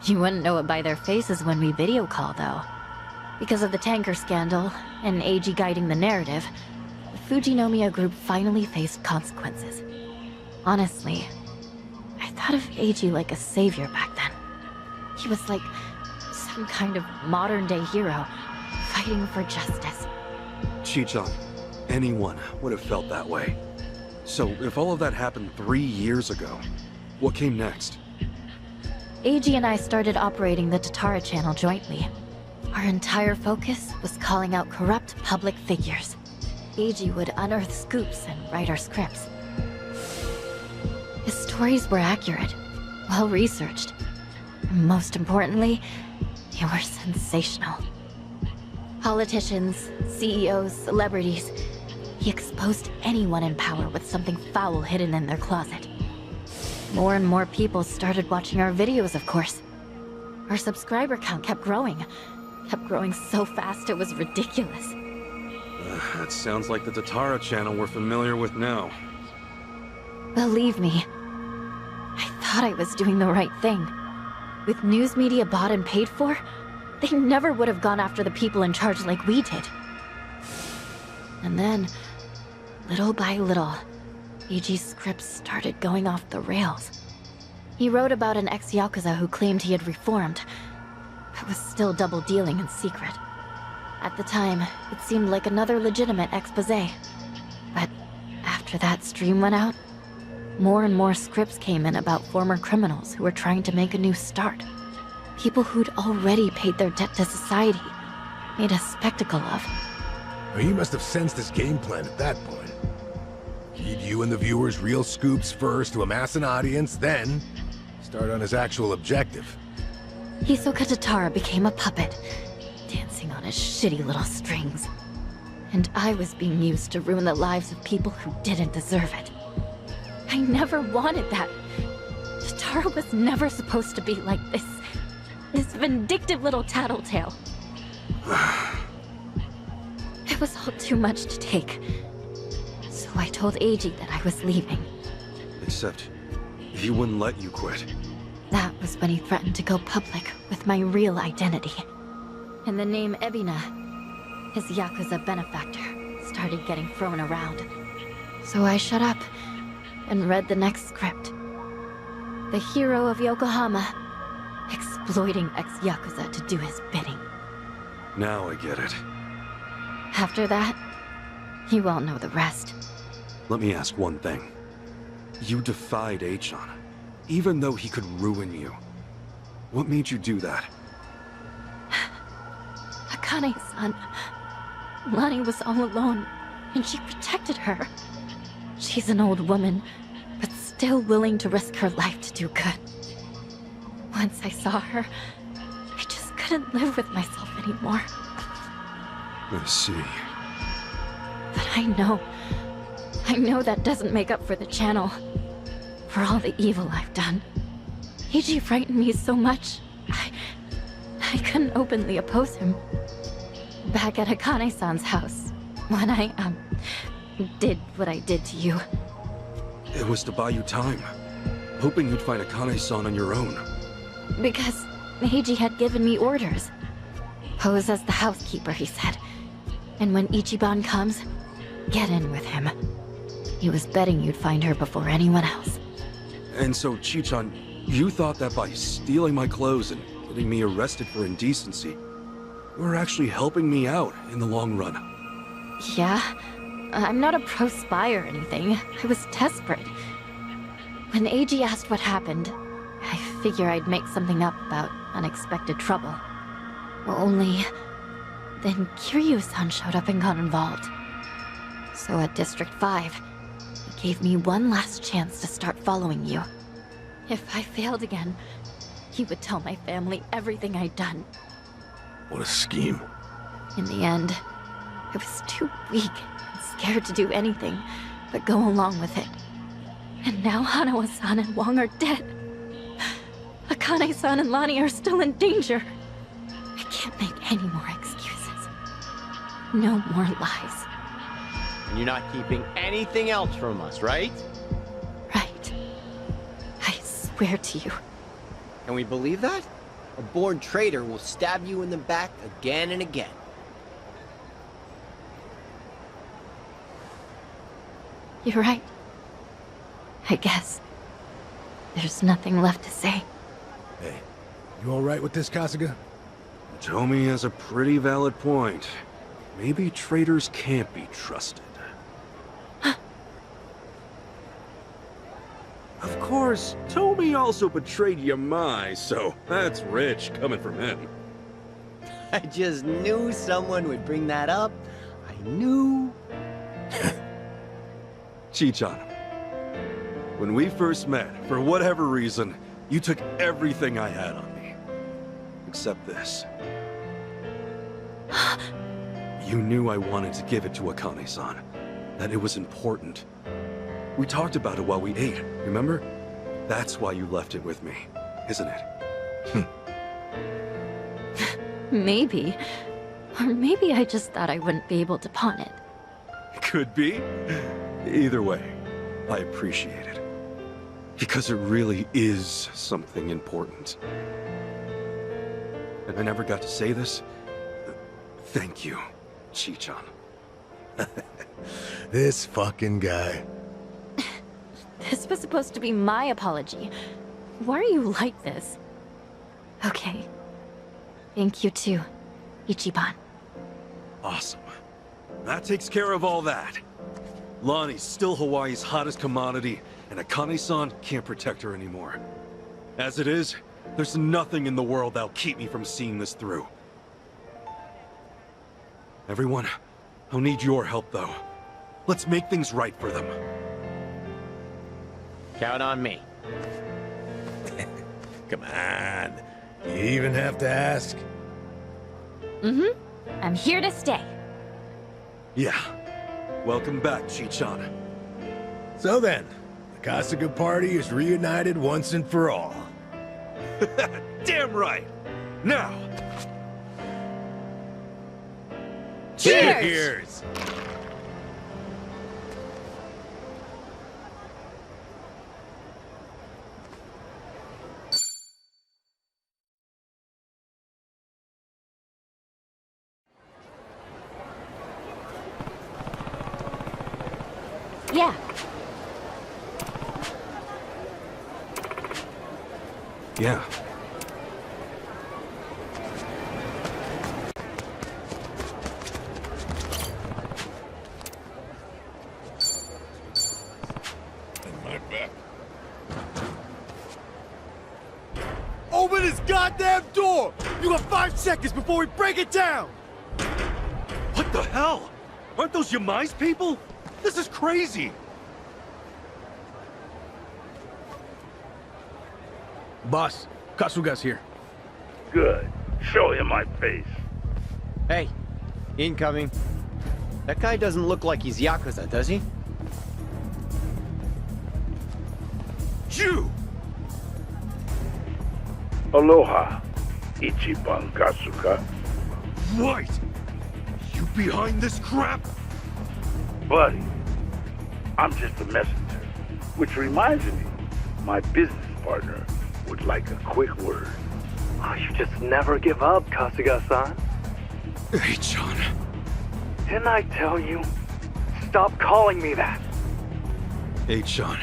[SPEAKER 9] You wouldn't know it by their faces when we video call, though. Because of the tanker scandal, and Eiji guiding the narrative, the Fujinomiya Group finally faced consequences. Honestly, I thought of Eiji like a savior back then. He was like some kind of modern-day hero, fighting for justice.
[SPEAKER 4] Chichan, anyone would have felt that way. So, if all of that happened 3 years ago, what came next?
[SPEAKER 9] Eiji and I started operating the Tatara channel jointly. Our entire focus was calling out corrupt public figures. Eiji would unearth scoops and write our scripts. His stories were accurate, well-researched, and most importantly, they were sensational. Politicians, CEOs, celebrities, he exposed anyone in power with something foul hidden in their closet. More and more people started watching our videos, of course. Our subscriber count kept growing so fast it was ridiculous.
[SPEAKER 4] That sounds like the Tatara channel we're familiar with now.
[SPEAKER 9] Believe me, I thought I was doing the right thing. With news media bought and paid for, they never would have gone after the people in charge like we did. And then, little by little, Eiji's scripts started going off the rails. He wrote about an ex-Yakuza who claimed he had reformed, but was still double-dealing in secret. At the time, it seemed like another legitimate exposé. But after that stream went out, more and more scripts came in about former criminals who were trying to make a new start. People who'd already paid their debt to society, made a spectacle of.
[SPEAKER 18] Well, he must have sensed his game plan at that point. Feed you and the viewers real scoops first to amass an audience, then start on his actual objective.
[SPEAKER 9] Hisoka Tatara became a puppet, dancing on his shitty little strings. And I was being used to ruin the lives of people who didn't deserve it. I never wanted that. Tatara was never supposed to be like this vindictive little tattletale. It was all too much to take. So I told Eiji that I was leaving.
[SPEAKER 4] Except, he wouldn't let you quit.
[SPEAKER 9] That was when he threatened to go public with my real identity. And the name Ebina, his Yakuza benefactor, started getting thrown around. So I shut up and read the next script. The hero of Yokohama, exploiting ex-Yakuza to do his bidding.
[SPEAKER 4] Now I get it.
[SPEAKER 9] After that, you all know the rest.
[SPEAKER 4] Let me ask one thing. You defied Achan, even though he could ruin you. What made you do that?
[SPEAKER 9] Akane-san. Lani was all alone, and she protected her. She's an old woman, but still willing to risk her life to do good. Once I saw her, I just couldn't live with myself anymore.
[SPEAKER 4] I see.
[SPEAKER 9] But I know that doesn't make up for the channel. For all the evil I've done. Eiji frightened me so much, I couldn't openly oppose him. Back at Akane-san's house, when I, did what I did to you.
[SPEAKER 4] It was to buy you time, hoping you'd find Akane-san on your own.
[SPEAKER 9] Because Eiji had given me orders. Pose as the housekeeper, he said. And when Ichiban comes, get in with him. He was betting you'd find her before anyone else.
[SPEAKER 4] And so, Chichan, you thought that by stealing my clothes and getting me arrested for indecency, you were actually helping me out in the long run.
[SPEAKER 9] Yeah, I'm not a pro-spy or anything. I was desperate. When Eiji asked what happened, I figure I'd make something up about unexpected trouble. Only, then Kiryu-san showed up and got involved. So at District 5, he gave me one last chance to start following you. If I failed again, he would tell my family everything I'd done.
[SPEAKER 18] What a scheme.
[SPEAKER 9] In the end, I was too weak and scared to do anything but go along with it. And now Hanawa-san and Wong are dead. Akane-san and Lani are still in danger. I can't make any more excuses. No more lies.
[SPEAKER 17] And you're not keeping anything else from us, right?
[SPEAKER 9] Right. I swear to you.
[SPEAKER 3] Can we believe that? A born traitor will stab you in the back again and again.
[SPEAKER 9] You're right. I guess. There's nothing left to say.
[SPEAKER 18] Hey, you alright with this, Kasuga?
[SPEAKER 4] Tomi has a pretty valid point. Maybe traitors can't be trusted. Of course, Tomi also betrayed Yamai, so that's rich coming from him.
[SPEAKER 3] I just knew someone would bring that up. I knew.
[SPEAKER 4] Chichan, when we first met, for whatever reason, you took everything I had on me. Except this. You knew I wanted to give it to Akane-san. That it was important. We talked about it while we ate, remember? That's why you left it with me, isn't it?
[SPEAKER 9] Maybe. Or maybe I just thought I wouldn't be able to pawn it.
[SPEAKER 4] Could be. Either way, I appreciate it. Because it really is something important. And I never got to say this. Thank you, Chichan.
[SPEAKER 18] This fucking guy.
[SPEAKER 9] This was supposed to be my apology. Why are you like this? Okay. Thank you too, Ichiban.
[SPEAKER 4] Awesome. That takes care of all that. Lonnie's still Hawaii's hottest commodity, and Akane-san can't protect her anymore. As it is, there's nothing in the world that'll keep me from seeing this through. Everyone, I'll need your help though. Let's make things right for them.
[SPEAKER 17] Count on me.
[SPEAKER 18] Come on. You even have to ask?
[SPEAKER 9] Mm-hmm. I'm here to stay.
[SPEAKER 4] Yeah. Welcome back, Chichan.
[SPEAKER 18] So then, the Kasuga party is reunited once and for all.
[SPEAKER 4] Damn right! Now!
[SPEAKER 18] Cheers! Cheers!
[SPEAKER 9] Yeah.
[SPEAKER 4] Yeah.
[SPEAKER 18] My back. Open this goddamn door! You got 5 seconds before we break it down!
[SPEAKER 4] What the hell? Aren't those Yamai's people? This is crazy!
[SPEAKER 12] Boss, Kasuga's here.
[SPEAKER 19] Good. Show him my face.
[SPEAKER 3] Hey, incoming. That guy doesn't look like he's Yakuza, does he?
[SPEAKER 4] Jew!
[SPEAKER 19] Aloha, Ichiban Kasuga.
[SPEAKER 4] Right! You behind this crap?
[SPEAKER 19] Buddy, I'm just a messenger. Which reminds me, my business partner would like a quick word.
[SPEAKER 22] Oh, you just never give up, Kasuga-san.
[SPEAKER 4] Hey, John.
[SPEAKER 22] Didn't I tell you? Stop calling me that.
[SPEAKER 4] Hey, John.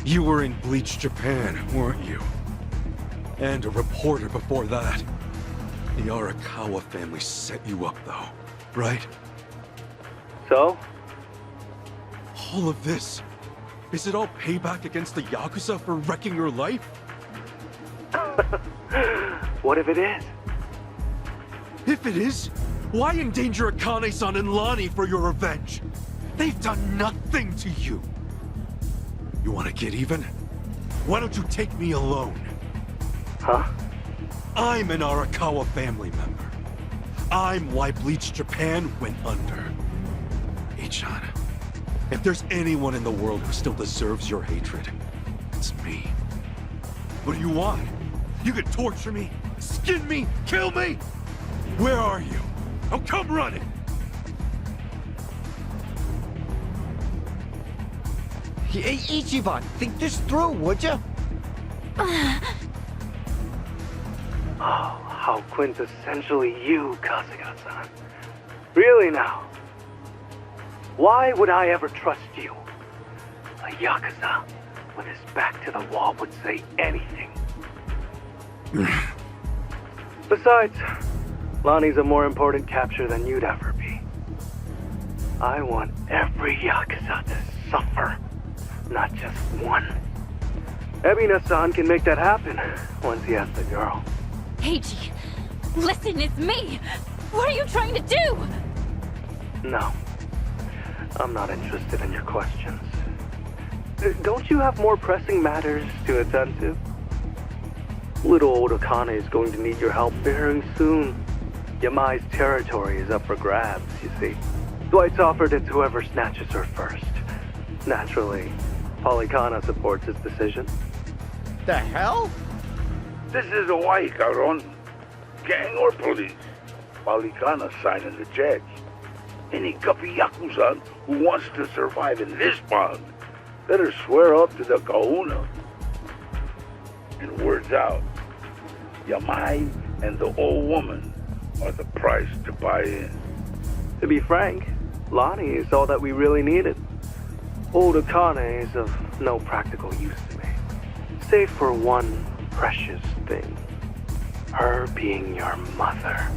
[SPEAKER 4] You were in Bleach, Japan, weren't you? And a reporter before that. The Arakawa family set you up, though, right?
[SPEAKER 22] So?
[SPEAKER 4] All of this, is it all payback against the Yakuza for wrecking your life?
[SPEAKER 22] What if it is?
[SPEAKER 4] If it is, why endanger Akane-san and Lonnie for your revenge? They've done nothing to you. You want to get even? Why don't you take me alone?
[SPEAKER 22] Huh?
[SPEAKER 4] I'm an Arakawa family member. I'm why Bleach Japan went under. Ichan, if there's anyone in the world who still deserves your hatred, it's me. What do you want? You could torture me, skin me, kill me? Where are you? I'll come running!
[SPEAKER 3] Hey, Ichiban, think this through, would you?
[SPEAKER 22] Oh, how quintessentially you, Kasuga-san. Really now? Why would I ever trust you? Yakuza with his back to the wall would say anything. Besides, Lonnie's a more important capture than you'd ever be. I want every Yakuza to suffer, not just one. Ebina-san can make that happen once he has the girl.
[SPEAKER 9] Eiji, listen, it's me! What are you trying to do?
[SPEAKER 22] No. I'm not interested in your questions. Don't you have more pressing matters to attend to? Little old Akane is going to need your help very soon. Yamai's territory is up for grabs, you see. Dwight's offered it to whoever snatches her first. Naturally, Polycana supports his decision.
[SPEAKER 3] The hell?
[SPEAKER 19] This is Hawaii, Caron. Gang or police, Polycana signing the checks. Any guppy Yakuza who wants to survive in this bond better swear up to the kahuna. And word's out, Yamai and the old woman are the price to buy in.
[SPEAKER 22] To be frank, Lonnie is all that we really needed. Old Akane is of no practical use to me, save for one precious thing. Her being your mother.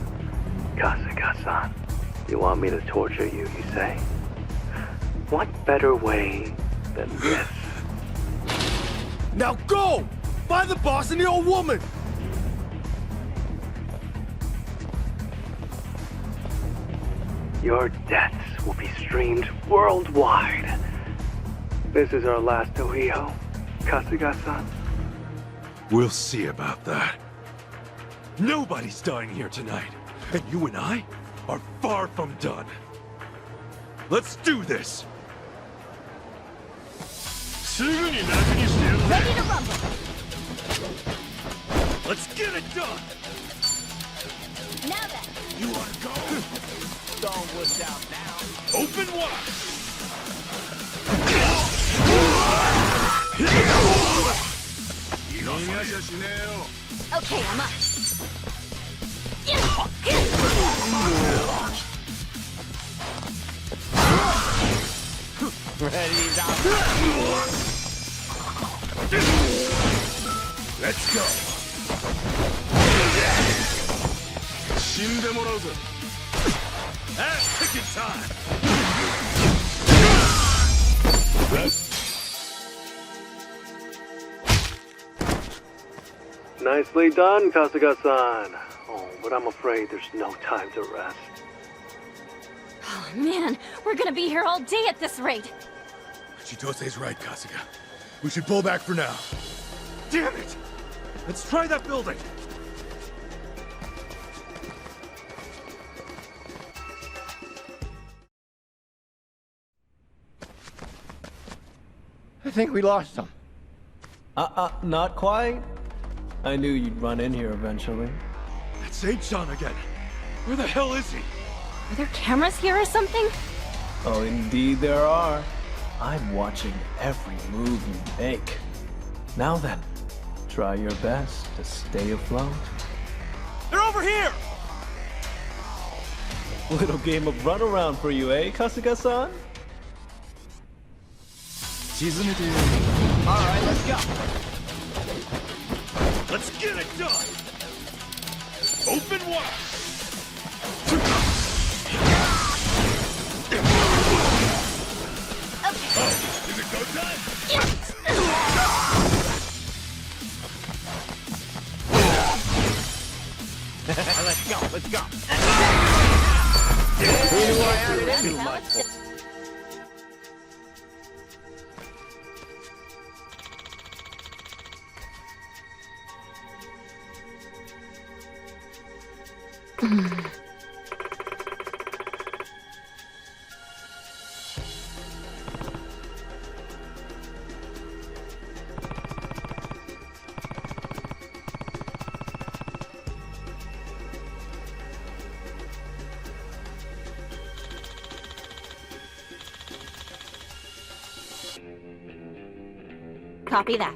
[SPEAKER 22] Kasuga-san, you want me to torture you, you say? What better way than this?
[SPEAKER 13] Now go! Find the boss and the old woman!
[SPEAKER 22] Your deaths will be streamed worldwide. This is our last Ohiyo, Kasuga-san.
[SPEAKER 13] We'll see about that. Nobody's dying here tonight, and you and I are far from done. Let's do this!
[SPEAKER 9] Ready to rumble!
[SPEAKER 13] Let's get it done!
[SPEAKER 9] Now then!
[SPEAKER 13] You wanna go? Stone was out now. Open wide!
[SPEAKER 9] Okay, I'm up.
[SPEAKER 13] Let's go! That's ticket time!
[SPEAKER 22] Nicely done, Kasuga-san. Oh, but I'm afraid there's no time to rest.
[SPEAKER 9] Oh man, we're gonna be here all day at this rate.
[SPEAKER 18] Chitose's right, Kasuga. We should pull back for now.
[SPEAKER 13] Damn it! Let's try that building!
[SPEAKER 3] I think we lost him.
[SPEAKER 2] Not quite. I knew you'd run in here eventually.
[SPEAKER 13] That's H-Chan again. Where the hell is he?
[SPEAKER 9] Are there cameras here or something?
[SPEAKER 2] Oh, indeed there are. I'm watching every move you make. Now then, try your best to stay afloat.
[SPEAKER 13] They're over here!
[SPEAKER 2] Little game of runaround for you, eh, Kasuga-san?
[SPEAKER 13] Alright, let's go! Let's get it done! Open wide! Oh, is it go time?
[SPEAKER 3] Let's go, let's go!
[SPEAKER 9] Too much. Copy that.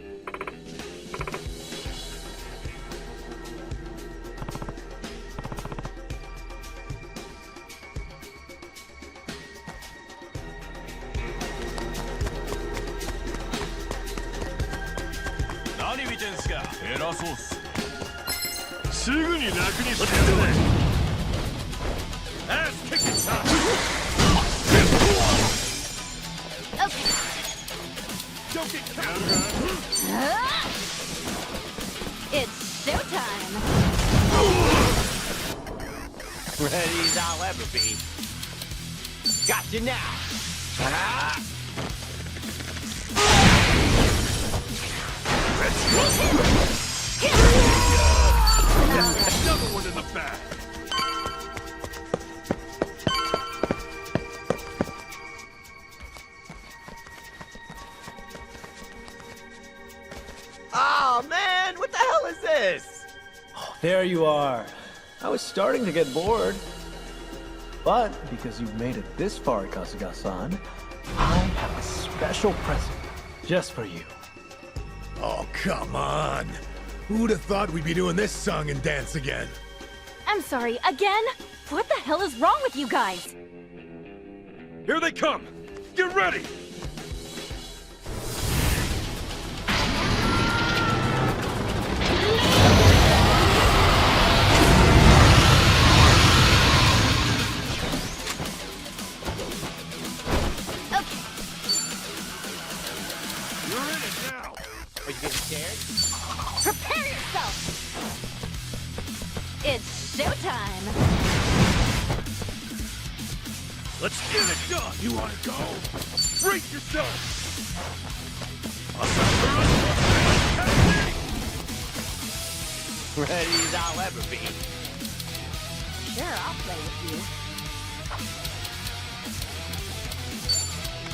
[SPEAKER 13] すぐに楽にしてやるぜ。Ass kicking time.
[SPEAKER 9] Okay.
[SPEAKER 13] Don't get caught.
[SPEAKER 9] It's showtime.
[SPEAKER 3] Ready as I'll ever be. Got you now.
[SPEAKER 13] Another one in the back.
[SPEAKER 3] Oh man, what the hell is this?
[SPEAKER 2] There you are. I was starting to get bored. But because you've made it this far, Kasuga-san, I have a special present just for you.
[SPEAKER 18] Oh, come on. Who'd have thought we'd be doing this song and dance again?
[SPEAKER 9] I'm sorry, again? What the hell is wrong with you guys?
[SPEAKER 13] Here they come. Get ready.
[SPEAKER 3] Are you getting scared?
[SPEAKER 9] Prepare yourself! It's showtime!
[SPEAKER 13] Let's get it done. You want to go? Brace yourself.
[SPEAKER 3] Ready as I'll ever be.
[SPEAKER 9] Sure, I'll play with you.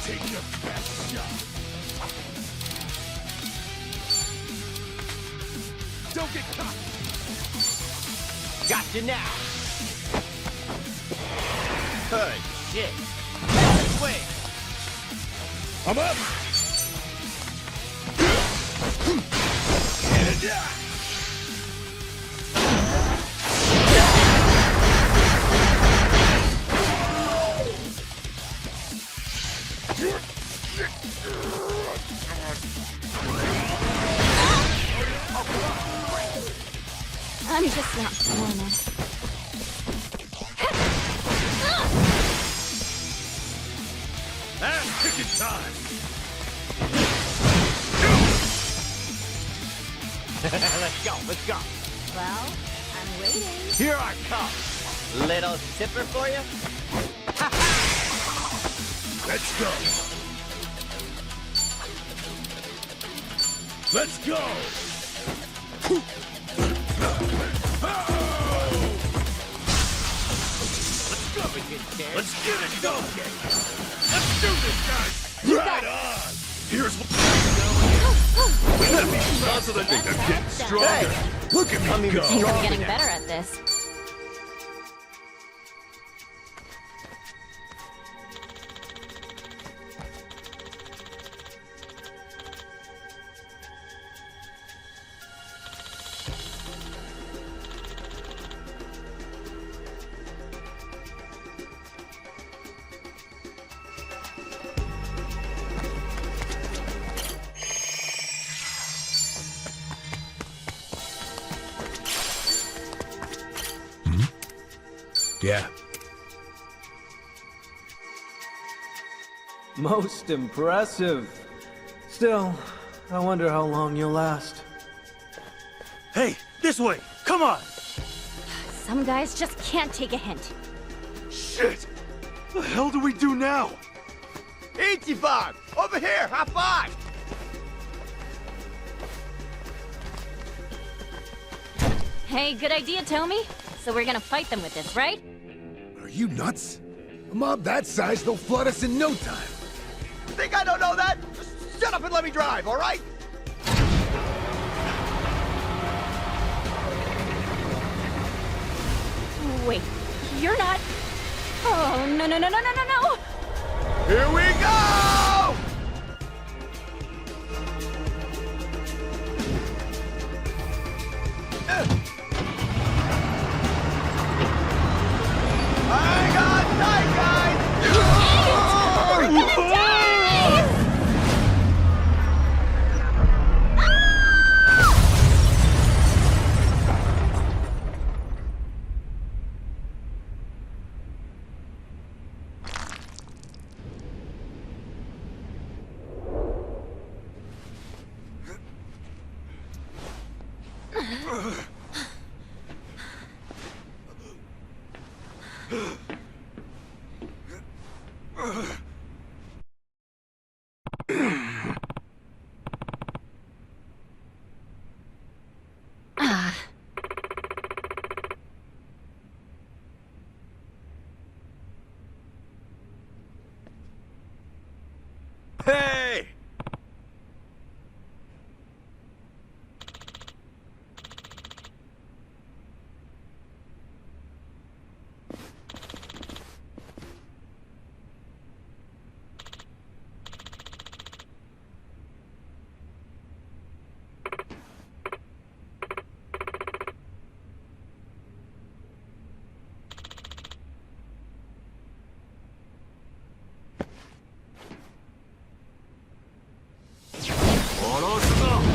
[SPEAKER 13] Take your best shot. Don't get caught!
[SPEAKER 3] Got you now! Good shit! Wait!
[SPEAKER 13] I'm up!
[SPEAKER 9] I'm just not feeling it.
[SPEAKER 13] Ass kicking time!
[SPEAKER 3] Let's go, let's go!
[SPEAKER 9] Well, I'm waiting.
[SPEAKER 3] Here I come! Little sipper for you?
[SPEAKER 13] Let's go! Let's go! Let's get it done! Let's do this, guys! Right on! Here's what... That's what I think I'm getting stronger.
[SPEAKER 3] Hey,
[SPEAKER 13] look at me go!
[SPEAKER 9] I think I'm getting better at this.
[SPEAKER 18] Yeah.
[SPEAKER 2] Most impressive. Still, I wonder how long you'll last.
[SPEAKER 13] Hey, this way! Come on!
[SPEAKER 9] Some guys just can't take a hint.
[SPEAKER 13] Shit! The hell do we do now?
[SPEAKER 3] Ichiban! Over here! High five!
[SPEAKER 9] Hey, good idea, Tommy. So we're gonna fight them with this, right?
[SPEAKER 18] Are you nuts? A mob that size, they'll flood us in no time.
[SPEAKER 3] Think I don't know that? Just shut up and let me drive, alright?
[SPEAKER 9] Wait, you're not... Oh, no, no, no, no, no, no, no!
[SPEAKER 3] Here we go! I got tight, guys!
[SPEAKER 9] We're gonna die!
[SPEAKER 13] Hey!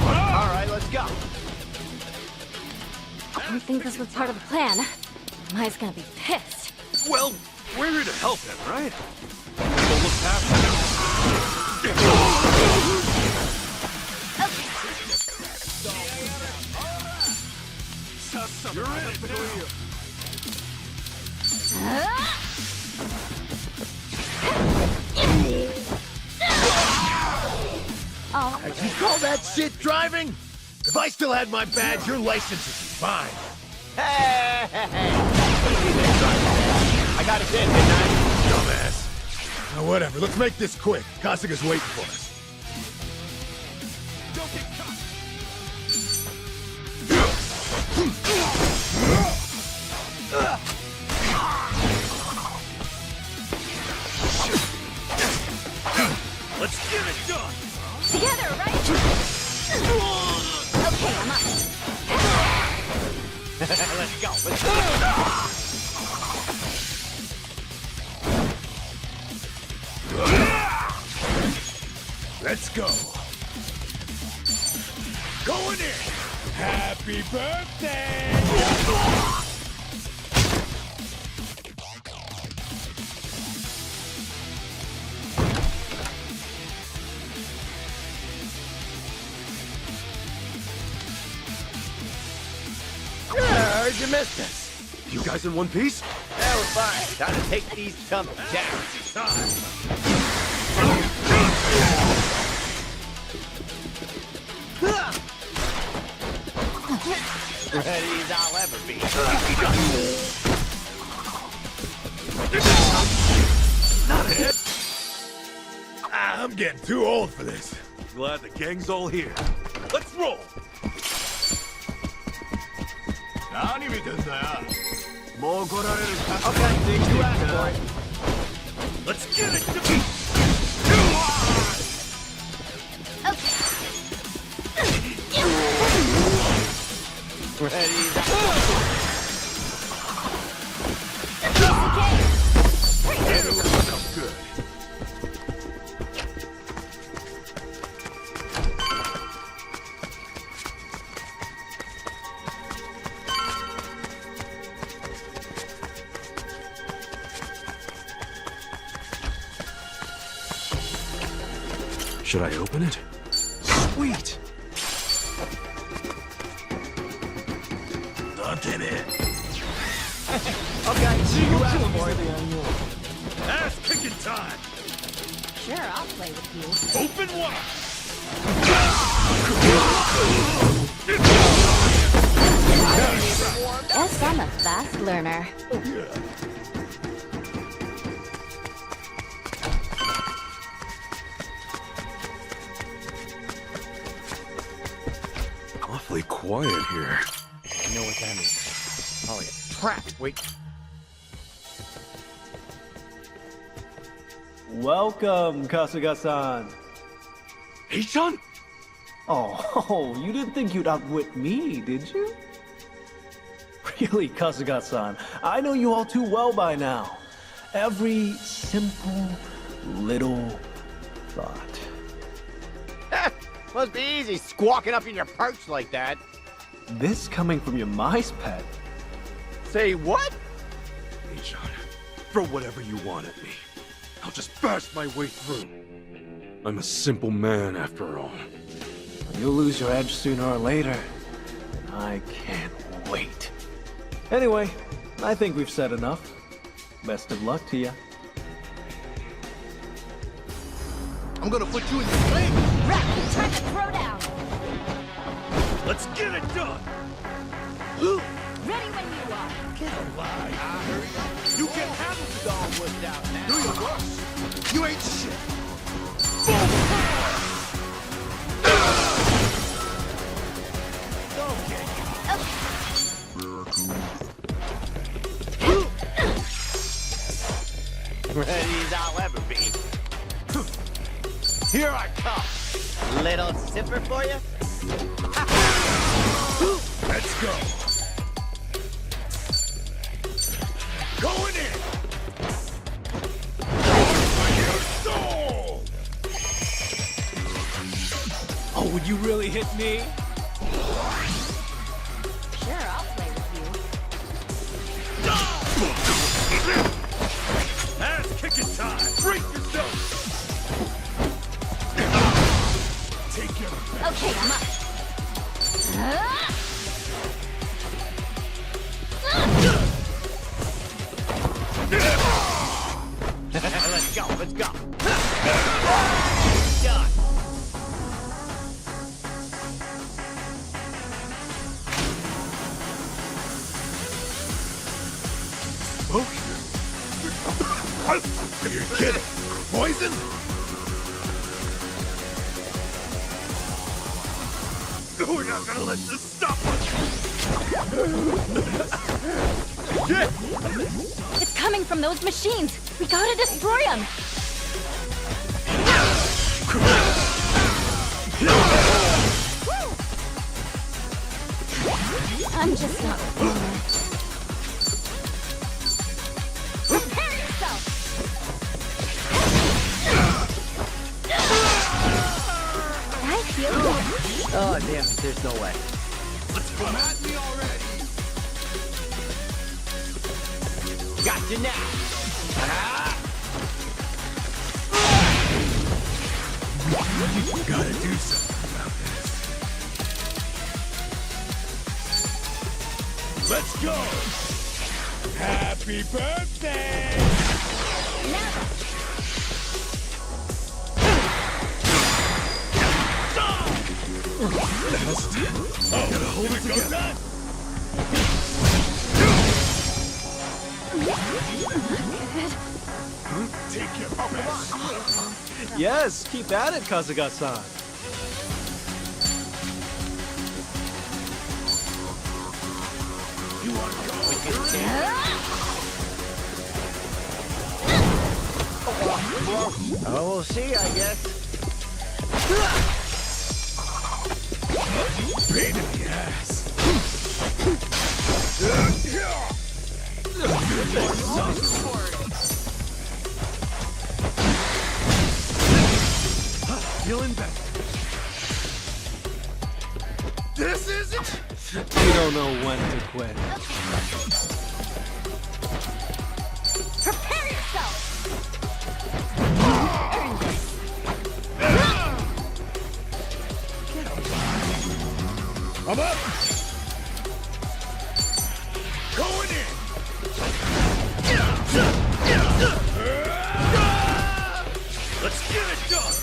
[SPEAKER 3] Alright, let's go.
[SPEAKER 9] I think this was part of the plan. Mai's gonna be pissed.
[SPEAKER 13] Well, we're here to help him, right? We'll look past him. You're in it now.
[SPEAKER 9] Oh.
[SPEAKER 18] You call that shit driving? If I still had my badge, your license would be fine.
[SPEAKER 3] Hey! I got it in, didn't I?
[SPEAKER 18] Dumbass. Now, whatever. Let's make this quick. Kasuga's waiting for us.
[SPEAKER 13] Let's get it done!
[SPEAKER 9] Together, right? Okay, I'm up.
[SPEAKER 3] Let's go.
[SPEAKER 18] Let's go. Going in. Happy birthday!
[SPEAKER 3] Yeah, I heard you missed us.
[SPEAKER 13] You guys in one piece?
[SPEAKER 3] Yeah, we're fine. Time to take these chumps down. Ready as I'll ever be.
[SPEAKER 18] Not it. I'm getting too old for this.
[SPEAKER 13] Glad the gang's all here. Let's roll!
[SPEAKER 3] Okay, you asked for it.
[SPEAKER 13] Let's get it!
[SPEAKER 3] Ready?
[SPEAKER 13] Good. Should I open it? Sweet!
[SPEAKER 18] Nothing in.
[SPEAKER 3] Okay, see you asked for it.
[SPEAKER 13] Ass kicking time!
[SPEAKER 9] Sure, I'll play with you.
[SPEAKER 13] Open wide!
[SPEAKER 9] Yes, I'm a fast learner.
[SPEAKER 13] Awfully quiet here.
[SPEAKER 3] I know what that means. Probably a trap. Wait.
[SPEAKER 2] Welcome, Kasuga-san.
[SPEAKER 13] Hey-chan?
[SPEAKER 2] Oh, you didn't think you'd outwit me, did you? Really, Kasuga-san, I know you all too well by now. Every simple little thought.
[SPEAKER 3] Must be easy squawking up in your perch like that.
[SPEAKER 2] This coming from your mice pet.
[SPEAKER 3] Say what?
[SPEAKER 13] Hey-chan, throw whatever you want at me. I'll just bash my way through. I'm a simple man after all.
[SPEAKER 2] You'll lose your edge sooner or later. I can't wait. Anyway, I think we've said enough. Best of luck to you.
[SPEAKER 10] I'm gonna put you in your place!
[SPEAKER 9] Rapid, time to throw down!
[SPEAKER 13] Let's get it done!
[SPEAKER 9] Ready when you are.
[SPEAKER 13] Get alive! You can handle the all worked out now! Do your worst! You ain't shit!
[SPEAKER 3] Ready as I'll ever be. Here I come. Little sipper for you?
[SPEAKER 13] Let's go! Going in! Your soul!
[SPEAKER 2] Oh, would you really hit me?
[SPEAKER 9] Sure, I'll play with you.
[SPEAKER 13] Ass kicking time! Break yourself! Take your
[SPEAKER 9] Okay, I'm up.
[SPEAKER 3] Let's go, let's go. Done.
[SPEAKER 13] You kidding? Poison? We're not gonna let this stop us!
[SPEAKER 9] It's coming from those machines. We gotta destroy them. I'm just not. Prepare yourself. I feel good.
[SPEAKER 3] Oh, damn it, there's no way.
[SPEAKER 13] Come at me already!
[SPEAKER 3] Got you now.
[SPEAKER 13] You gotta do something about this. Let's go! Happy birthday! Gotta hold it together. Take your best.
[SPEAKER 2] Yes, keep at it, Kasuga-san.
[SPEAKER 13] You want to go?
[SPEAKER 3] Oh, we'll see, I guess.
[SPEAKER 13] Pain in the ass. Feeling better. This is it.
[SPEAKER 2] You don't know when to quit.
[SPEAKER 9] Prepare yourself. Earn this.
[SPEAKER 13] I'm up. Going in. Let's get it done.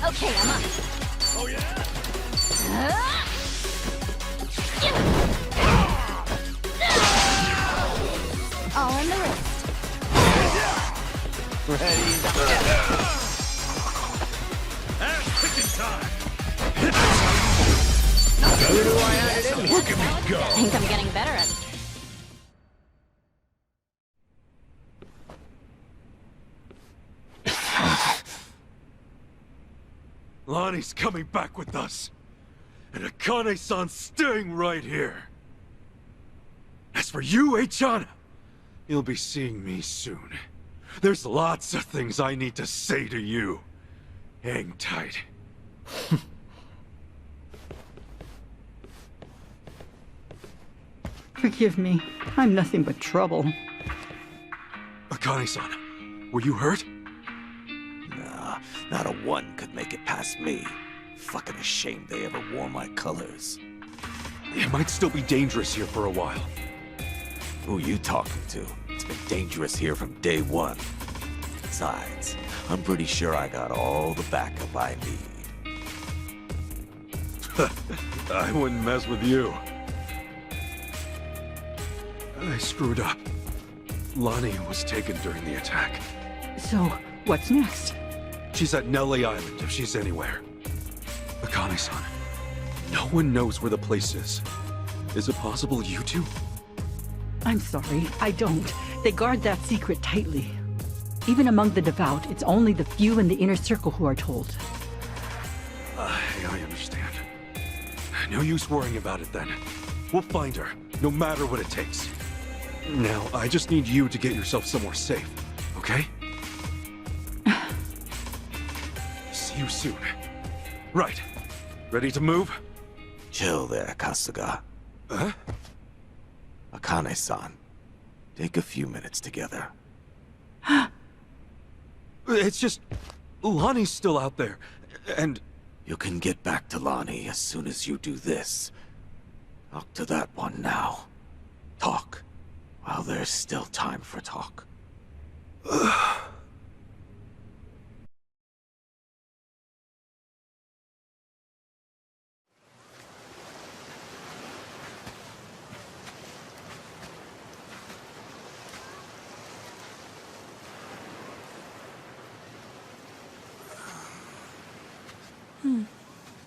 [SPEAKER 9] Okay, I'm up.
[SPEAKER 13] Oh yeah?
[SPEAKER 9] All in the wrist.
[SPEAKER 3] Ready?
[SPEAKER 13] Ass kicking time.
[SPEAKER 18] Look at me go!
[SPEAKER 7] I think I'm getting better at it.
[SPEAKER 13] Lonnie's coming back with us. And Akane-san's staying right here. As for you, Eichana, you'll be seeing me soon. There's lots of things I need to say to you. Hang tight.
[SPEAKER 20] Forgive me. I'm nothing but trouble.
[SPEAKER 13] Akane-san, were you hurt?
[SPEAKER 14] Nah, not a one could make it past me. Fucking ashamed they ever wore my colors.
[SPEAKER 13] It might still be dangerous here for a while.
[SPEAKER 14] Who you talking to? It's been dangerous here from day one. Besides, I'm pretty sure I got all the backup I need.
[SPEAKER 13] I wouldn't mess with you. I screwed up. Lonnie was taken during the attack.
[SPEAKER 20] So, what's next?
[SPEAKER 13] She's at Nelly Island, if she's anywhere. Akane-san, no one knows where the place is. Is it possible you two?
[SPEAKER 20] I'm sorry, I don't. They guard that secret tightly. Even among the devout, it's only the few in the inner circle who are told.
[SPEAKER 13] I understand. No use worrying about it then. We'll find her, no matter what it takes. Now, I just need you to get yourself somewhere safe, okay? See you soon. Right. Ready to move?
[SPEAKER 14] Chill there, Kasuga.
[SPEAKER 13] Huh?
[SPEAKER 14] Akane-san, take a few minutes together.
[SPEAKER 13] It's just... Lonnie's still out there, and...
[SPEAKER 14] You can get back to Lonnie as soon as you do this. Talk to that one now. Talk, while there's still time for talk.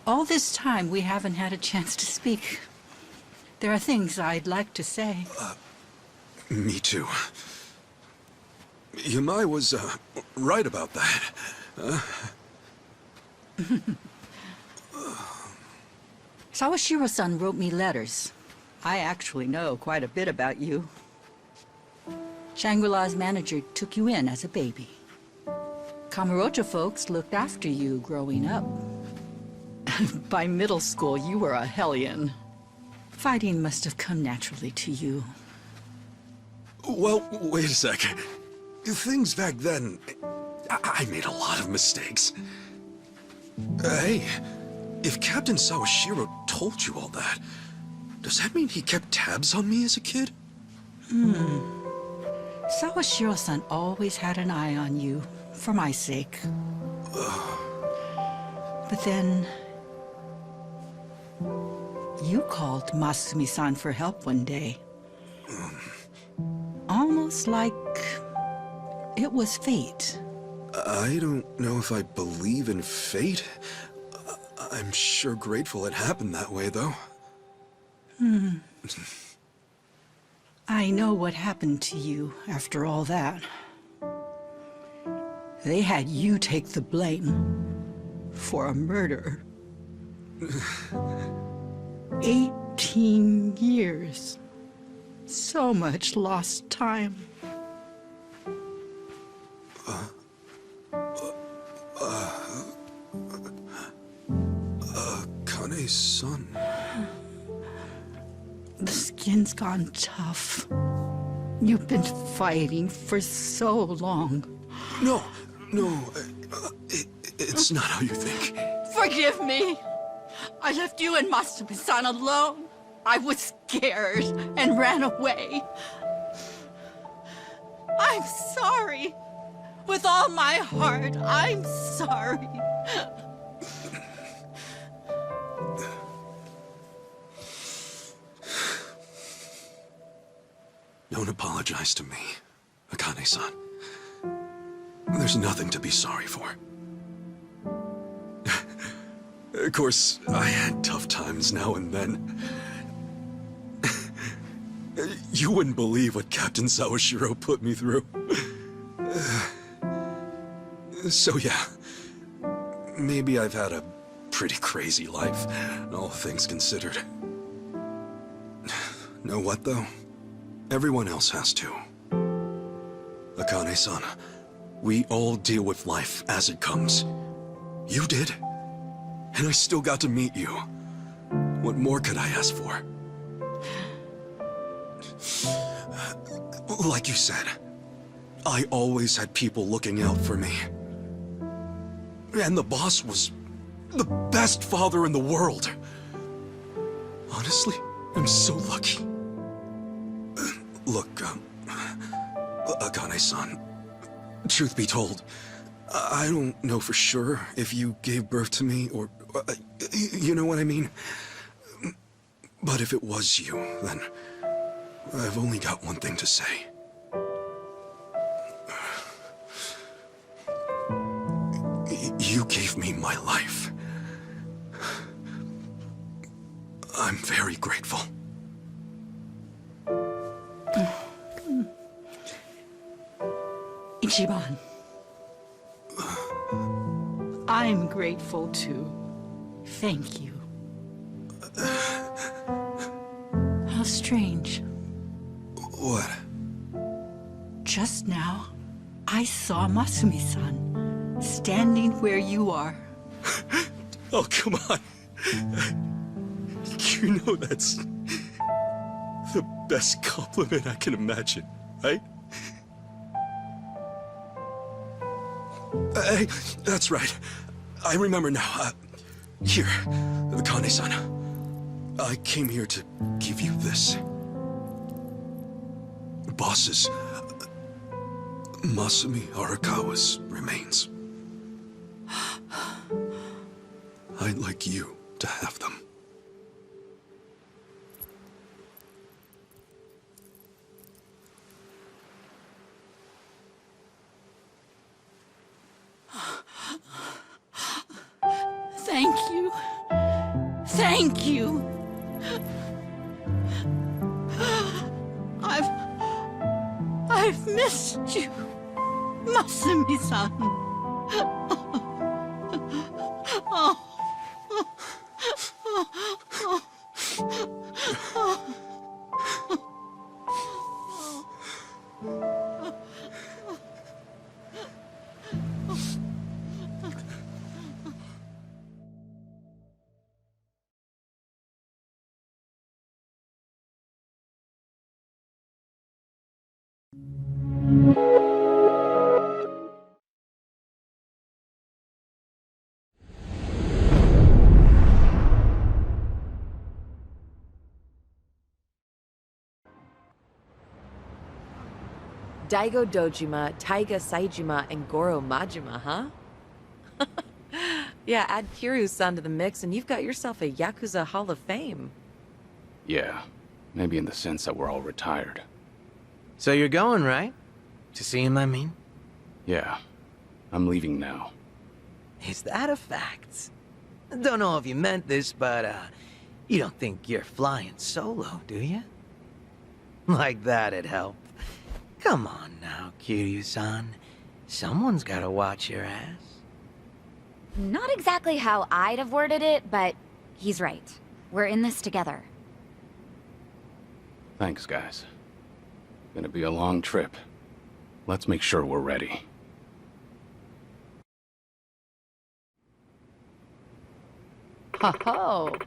[SPEAKER 20] All this time, we haven't had a chance to speak. There are things I'd like to say.
[SPEAKER 13] Me too. Yamai was, right about that.
[SPEAKER 20] Sawashiro-san wrote me letters. I actually know quite a bit about you. Shangri-La's manager took you in as a baby. Kamurocho folks looked after you growing up. By middle school, you were a hellion. Fighting must have come naturally to you.
[SPEAKER 13] Well, wait a sec. Things back then... I made a lot of mistakes. Hey, if Captain Sawashiro told you all that, does that mean he kept tabs on me as a kid?
[SPEAKER 20] Sawashiro-san always had an eye on you, for my sake. But then... you called Masumi-san for help one day. Almost like it was fate.
[SPEAKER 13] I don't know if I believe in fate. I'm sure grateful it happened that way, though.
[SPEAKER 20] I know what happened to you after all that. They had you take the blame for a murder. 18 years. So much lost time.
[SPEAKER 13] Kane-san.
[SPEAKER 20] The skin's gone tough. You've been fighting for so long.
[SPEAKER 13] No, it's not how you think.
[SPEAKER 20] Forgive me. I left you and Masumi-san alone. I was scared and ran away. I'm sorry. With all my heart, I'm sorry.
[SPEAKER 13] Don't apologize to me, Akane-san. There's nothing to be sorry for. Of course, I had tough times now and then. You wouldn't believe what Captain Sawashiro put me through. So yeah, maybe I've had a pretty crazy life, all things considered. Know what, though? Everyone else has to. Akane-san, we all deal with life as it comes. You did, and I still got to meet you. What more could I ask for? Like you said, I always had people looking out for me. And the boss was the best father in the world. Honestly, I'm so lucky. Look, Akane-san, truth be told, I don't know for sure if you gave birth to me or... you know what I mean? But if it was you, then I've only got one thing to say. You gave me my life. I'm very grateful.
[SPEAKER 20] Ichiban. I'm grateful too. Thank you. How strange.
[SPEAKER 13] What?
[SPEAKER 20] Just now, I saw Masumi-san standing where you are.
[SPEAKER 13] Oh, come on. You know that's the best compliment I can imagine, right? Hey, that's right. I remember now. Here, Akane-san. I came here to give you this. Boss's, Masumi Arakawa's remains. I'd like you to have them.
[SPEAKER 20] Thank you. Thank you. I've missed you, Masumi-san.
[SPEAKER 8] Daigo Dojima, Taiga Saijima, and Goro Majima, huh? Yeah, add Kiryu-san to the mix and you've got yourself a Yakuza Hall of Fame.
[SPEAKER 7] Yeah, maybe in the sense that we're all retired.
[SPEAKER 6] So you're going, right? To see him, I mean?
[SPEAKER 7] Yeah, I'm leaving now.
[SPEAKER 6] Is that a fact? Don't know if you meant this, but, you don't think you're flying solo, do you? Like that'd help. Come on now, Kiryu-san. Someone's gotta watch your ass.
[SPEAKER 9] Not exactly how I'd have worded it, but he's right. We're in this together.
[SPEAKER 7] Thanks, guys. Gonna be a long trip. Let's make sure we're ready.
[SPEAKER 8] Ho-ho!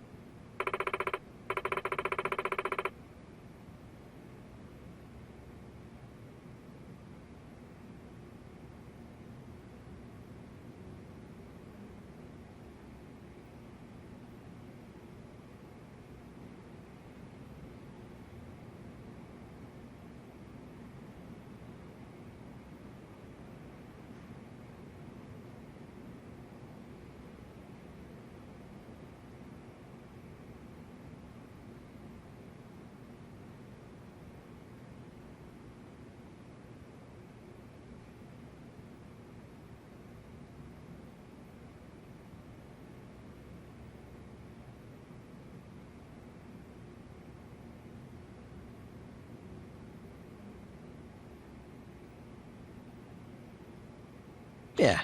[SPEAKER 6] Yeah.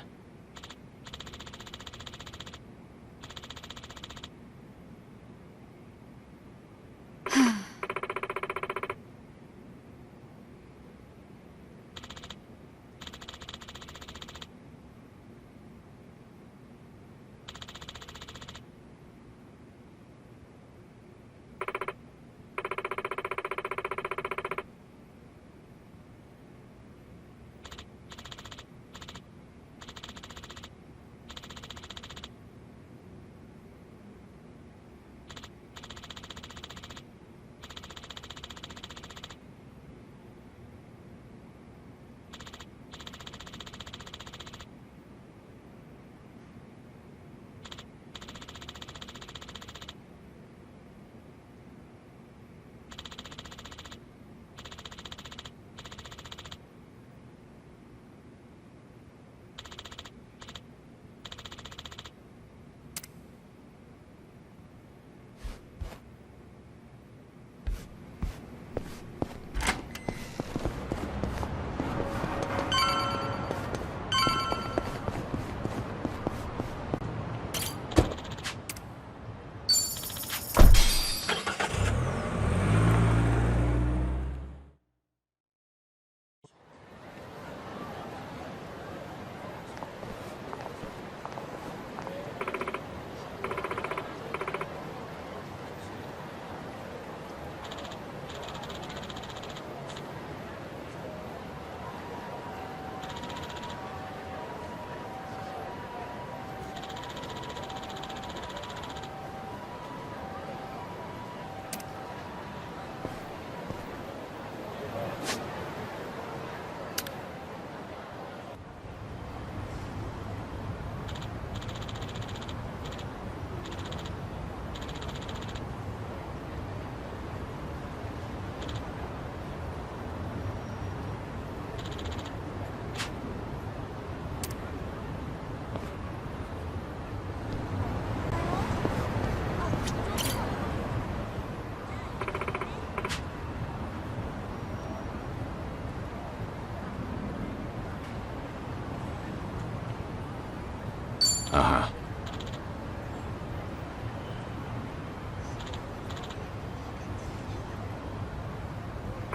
[SPEAKER 7] Uh-huh.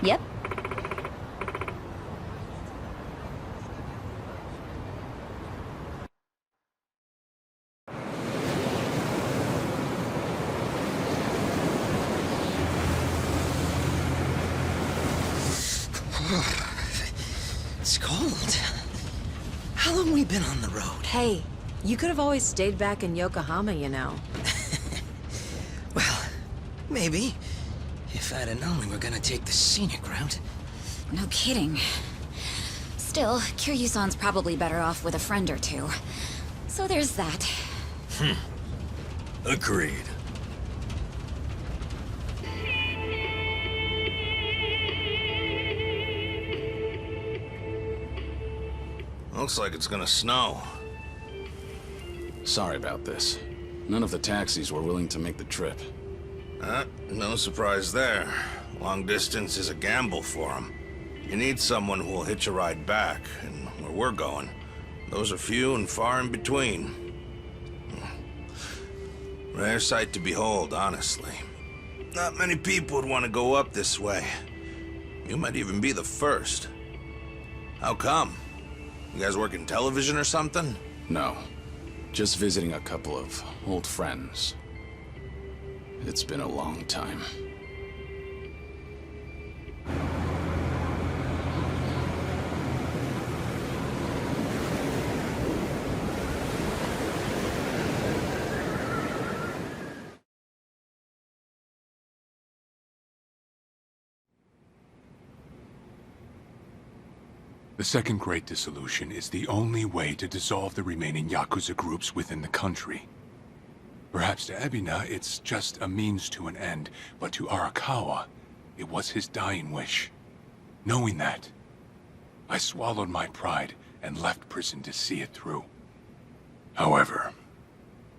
[SPEAKER 9] Yep.
[SPEAKER 6] It's cold. How long we been on the road?
[SPEAKER 8] Hey, you could have always stayed back in Yokohama, you know.
[SPEAKER 6] Well, maybe. If I'd have known we were gonna take the scenic route.
[SPEAKER 9] No kidding. Still, Kiryu-san's probably better off with a friend or two. So there's that.
[SPEAKER 10] Agreed. Looks like it's gonna snow.
[SPEAKER 7] Sorry about this. None of the taxis were willing to make the trip.
[SPEAKER 10] No surprise there. Long distance is a gamble for them. You need someone who will hitch a ride back, and where we're going, those are few and far in between. Rare sight to behold, honestly. Not many people would want to go up this way. You might even be the first. How come? You guys work in television or something?
[SPEAKER 7] No. Just visiting a couple of old friends. It's been a long time.
[SPEAKER 15] The Second Great Dissolution is the only way to dissolve the remaining Yakuza groups within the country. Perhaps to Ebina, it's just a means to an end, but to Arakawa, it was his dying wish. Knowing that, I swallowed my pride and left prison to see it through. However,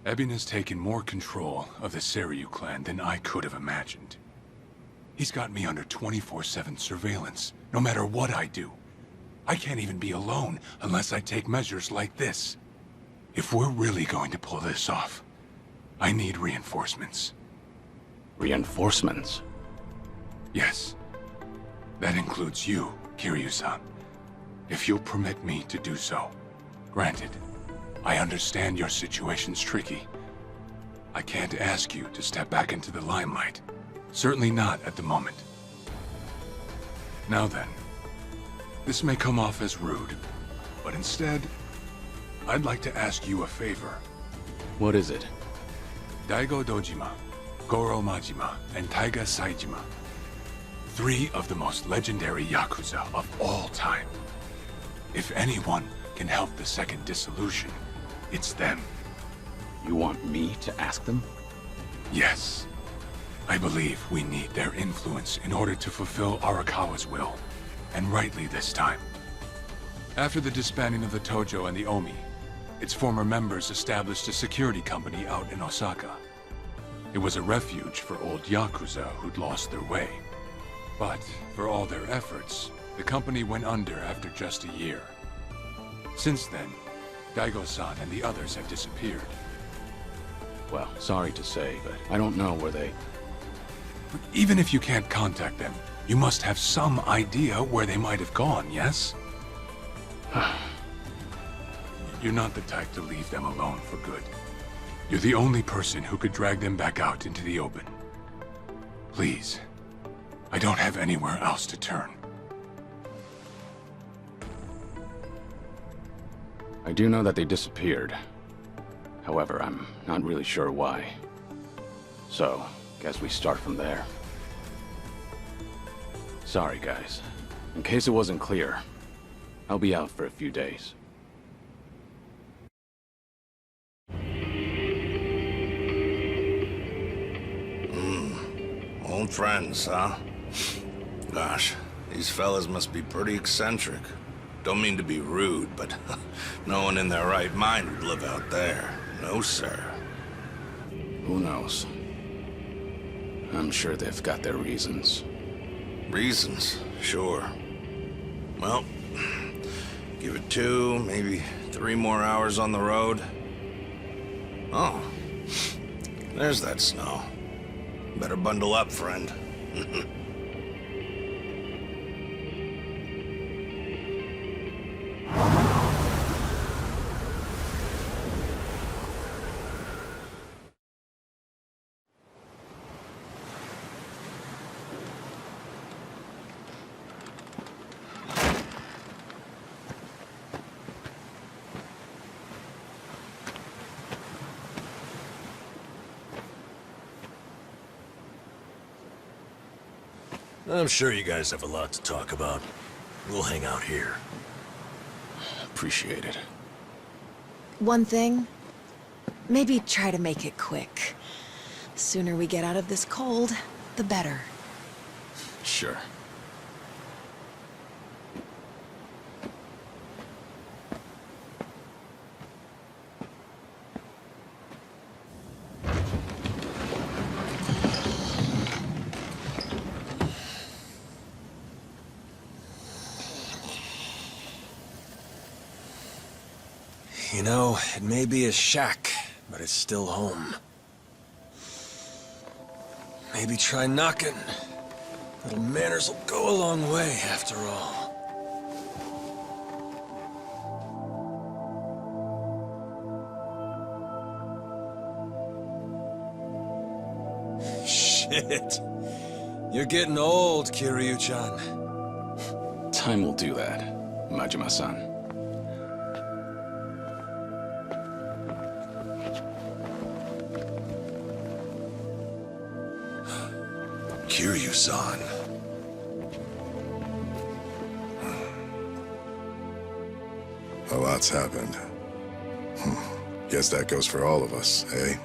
[SPEAKER 15] Ebina's taken more control of the Seiryu clan than I could have imagined. He's got me under 24/7 surveillance, no matter what I do. I can't even be alone unless I take measures like this. If we're really going to pull this off, I need reinforcements.
[SPEAKER 7] Reinforcements?
[SPEAKER 15] Yes. That includes you, Kiryu-san. If you'll permit me to do so. Granted, I understand your situation's tricky. I can't ask you to step back into the limelight. Certainly not at the moment. Now then, this may come off as rude, but instead, I'd like to ask you a favor.
[SPEAKER 7] What is it?
[SPEAKER 15] Daigo Dojima, Goro Majima, and Taiga Saijima. 3 of the most legendary Yakuza of all time. If anyone can help the second dissolution, it's them.
[SPEAKER 7] You want me to ask them?
[SPEAKER 15] Yes. I believe we need their influence in order to fulfill Arakawa's will, and rightly this time. After the disbanding of the Tojo and the Omi, its former members established a security company out in Osaka. It was a refuge for old Yakuza who'd lost their way. But for all their efforts, the company went under after just a year. Since then, Daigo-san and the others have disappeared.
[SPEAKER 7] Well, sorry to say, but I don't know where they...
[SPEAKER 15] But even if you can't contact them, you must have some idea where they might have gone, yes? You're not the type to leave them alone for good. You're the only person who could drag them back out into the open. Please, I don't have anywhere else to turn.
[SPEAKER 7] I do know that they disappeared. However, I'm not really sure why. So, guess we start from there. Sorry, guys. In case it wasn't clear, I'll be out for a few days.
[SPEAKER 19] Old friends, huh? Gosh, these fellas must be pretty eccentric. Don't mean to be rude, but no one in their right mind would live out there. No, sir.
[SPEAKER 7] Who knows? I'm sure they've got their reasons.
[SPEAKER 19] Reasons, sure. Well, give it 2, maybe 3 more hours on the road. Oh, there's that snow. Better bundle up, friend.
[SPEAKER 11] I'm sure you guys have a lot to talk about. We'll hang out here.
[SPEAKER 7] Appreciate it.
[SPEAKER 8] One thing, maybe try to make it quick. The sooner we get out of this cold, the better.
[SPEAKER 7] Sure.
[SPEAKER 11] You know, it may be a shack, but it's still home. Maybe try knocking. Little manners will go a long way, after all. Shit. You're getting old, Kiryu-chan.
[SPEAKER 7] Time will do that, Majima-san.
[SPEAKER 11] Kiryu-san.
[SPEAKER 18] A lot's happened. Guess that goes for all of us, eh?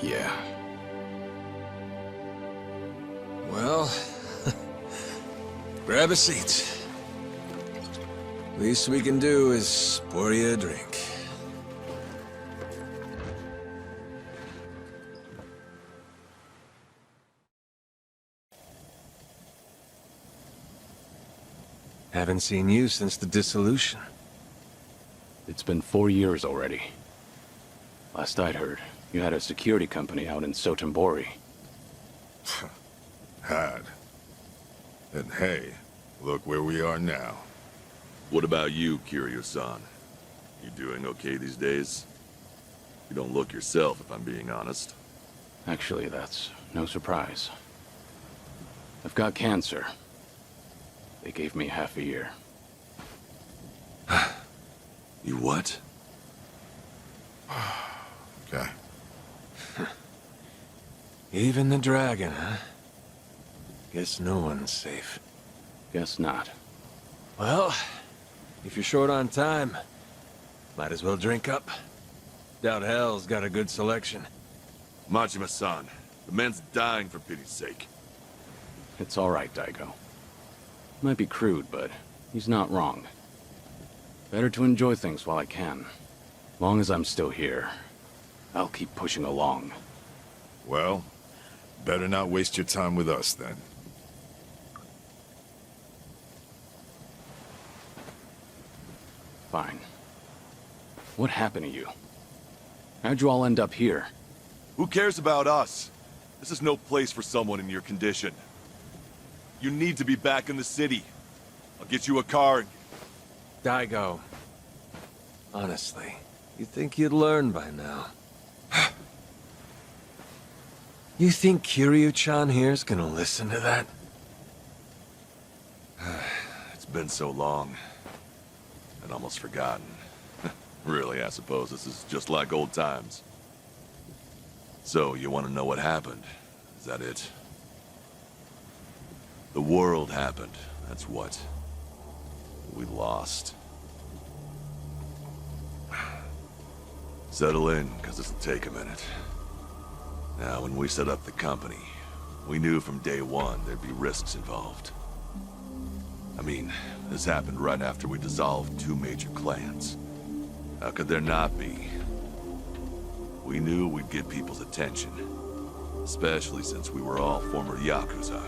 [SPEAKER 7] Yeah.
[SPEAKER 11] Well, grab a seat. Least we can do is pour you a drink. Haven't seen you since the dissolution.
[SPEAKER 7] It's been 4 years already. Last I'd heard, you had a security company out in Sotenbori.
[SPEAKER 18] Had. And hey, look where we are now.
[SPEAKER 13] What about you, Kiryu-san? You doing okay these days? You don't look yourself, if I'm being honest.
[SPEAKER 7] Actually, that's no surprise. I've got cancer. They gave me half a year.
[SPEAKER 13] You what?
[SPEAKER 18] Okay.
[SPEAKER 11] Even the dragon, huh? Guess no one's safe.
[SPEAKER 7] Guess not.
[SPEAKER 11] Well, if you're short on time, might as well drink up. Doubt hell's got a good selection.
[SPEAKER 13] Majima-san, the man's dying for pity's sake.
[SPEAKER 7] It's all right, Daigo. Might be crude, but he's not wrong. Better to enjoy things while I can. Long as I'm still here, I'll keep pushing along.
[SPEAKER 18] Well, better not waste your time with us, then.
[SPEAKER 7] Fine. What happened to you? How'd you all end up here?
[SPEAKER 13] Who cares about us? This is no place for someone in your condition. You need to be back in the city. I'll get you a car.
[SPEAKER 11] Daigo. Honestly, you'd think you'd learn by now. You think Kiryu-chan here's gonna listen to that?
[SPEAKER 13] It's been so long. I'd almost forgotten. Really, I suppose this is just like old times. So, you want to know what happened? Is that it? The world happened. That's what. We lost. Settle in, because this'll take a minute. Now, when we set up the company, we knew from day one there'd be risks involved. I mean, this happened right after we dissolved 2 major clans. How could there not be? We knew we'd get people's attention. Especially since we were all former Yakuza.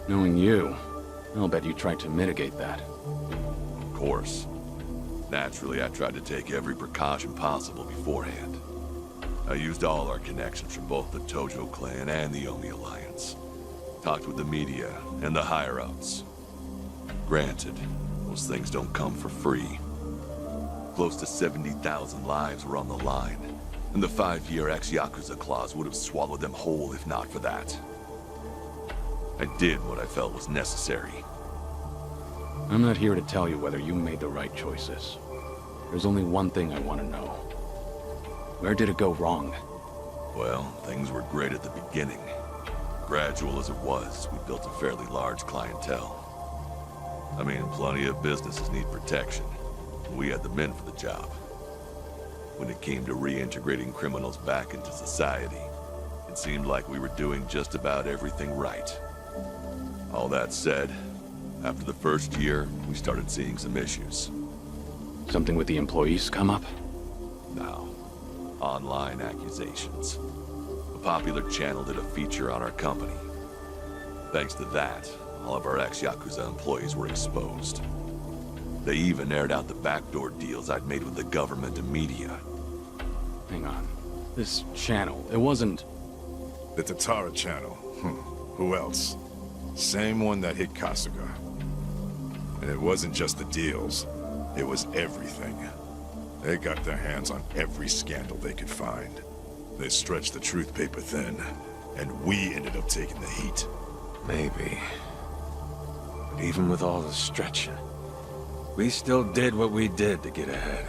[SPEAKER 7] Knowing you, I'll bet you tried to mitigate that.
[SPEAKER 13] Of course. Naturally, I tried to take every precaution possible beforehand. I used all our connections from both the Tojo clan and the Omi Alliance. Talked with the media and the higher-ups. Granted, those things don't come for free. Close to 70,000 lives were on the line, and the 5-year ex-Yakuza clause would have swallowed them whole if not for that. I did what I felt was necessary.
[SPEAKER 7] I'm not here to tell you whether you made the right choices. There's only one thing I want to know. Where did it go wrong?
[SPEAKER 13] Well, things were great at the beginning. Gradual as it was, we built a fairly large clientele. I mean, plenty of businesses need protection. We had the men for the job. When it came to reintegrating criminals back into society, it seemed like we were doing just about everything right. All that said, after the first year, we started seeing some issues.
[SPEAKER 7] Something with the employees come up?
[SPEAKER 13] No. Online accusations. A popular channel did a feature on our company. Thanks to that, all of our ex-Yakuza employees were exposed. They even aired out the backdoor deals I'd made with the government and media.
[SPEAKER 7] Hang on. This channel, it wasn't...
[SPEAKER 18] The Tatara channel. Who else? Same one that hit Kasuga. And it wasn't just the deals. It was everything. They got their hands on every scandal they could find. They stretched the truth paper thin, and we ended up taking the heat.
[SPEAKER 11] Maybe. But even with all the stretching, we still did what we did to get ahead.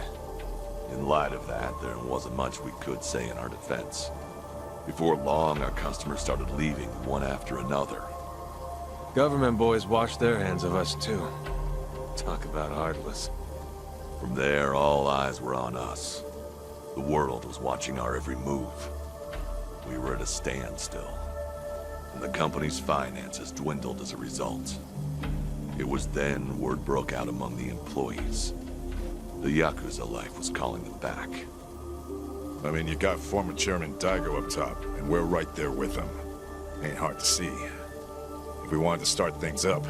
[SPEAKER 13] In light of that, there wasn't much we could say in our defense. Before long, our customers started leaving one after another.
[SPEAKER 11] Government boys washed their hands of us too. Talk about heartless.
[SPEAKER 13] From there, all eyes were on us. The world was watching our every move. We were at a standstill, and the company's finances dwindled as a result. It was then word broke out among the employees. The Yakuza life was calling them back.
[SPEAKER 18] I mean, you got former Chairman Daigo up top, and we're right there with him. Ain't hard to see. If we wanted to start things up,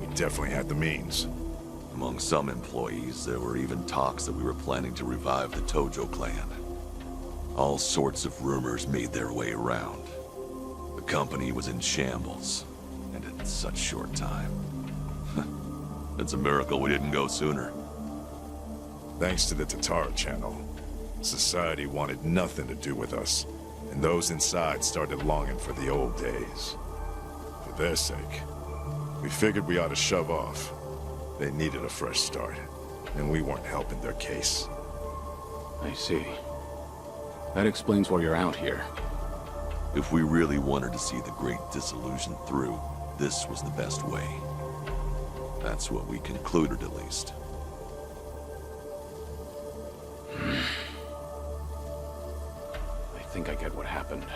[SPEAKER 18] we'd definitely had the means.
[SPEAKER 5] Among some employees, there were even talks that we were planning to revive the Tojo clan. All sorts of rumors made their way around. The company was in shambles, and in such short time. It's a miracle we didn't go sooner.
[SPEAKER 18] Thanks to the Tatar channel, society wanted nothing to do with us, and those inside started longing for the old days. For their sake, we figured we ought to shove off. They needed a fresh start, and we weren't helping their case.
[SPEAKER 7] I see. That explains why you're out here.
[SPEAKER 5] If we really wanted to see the Great Dissolution through, this was the best way. That's what we concluded, at least.
[SPEAKER 7] I think I get what happened.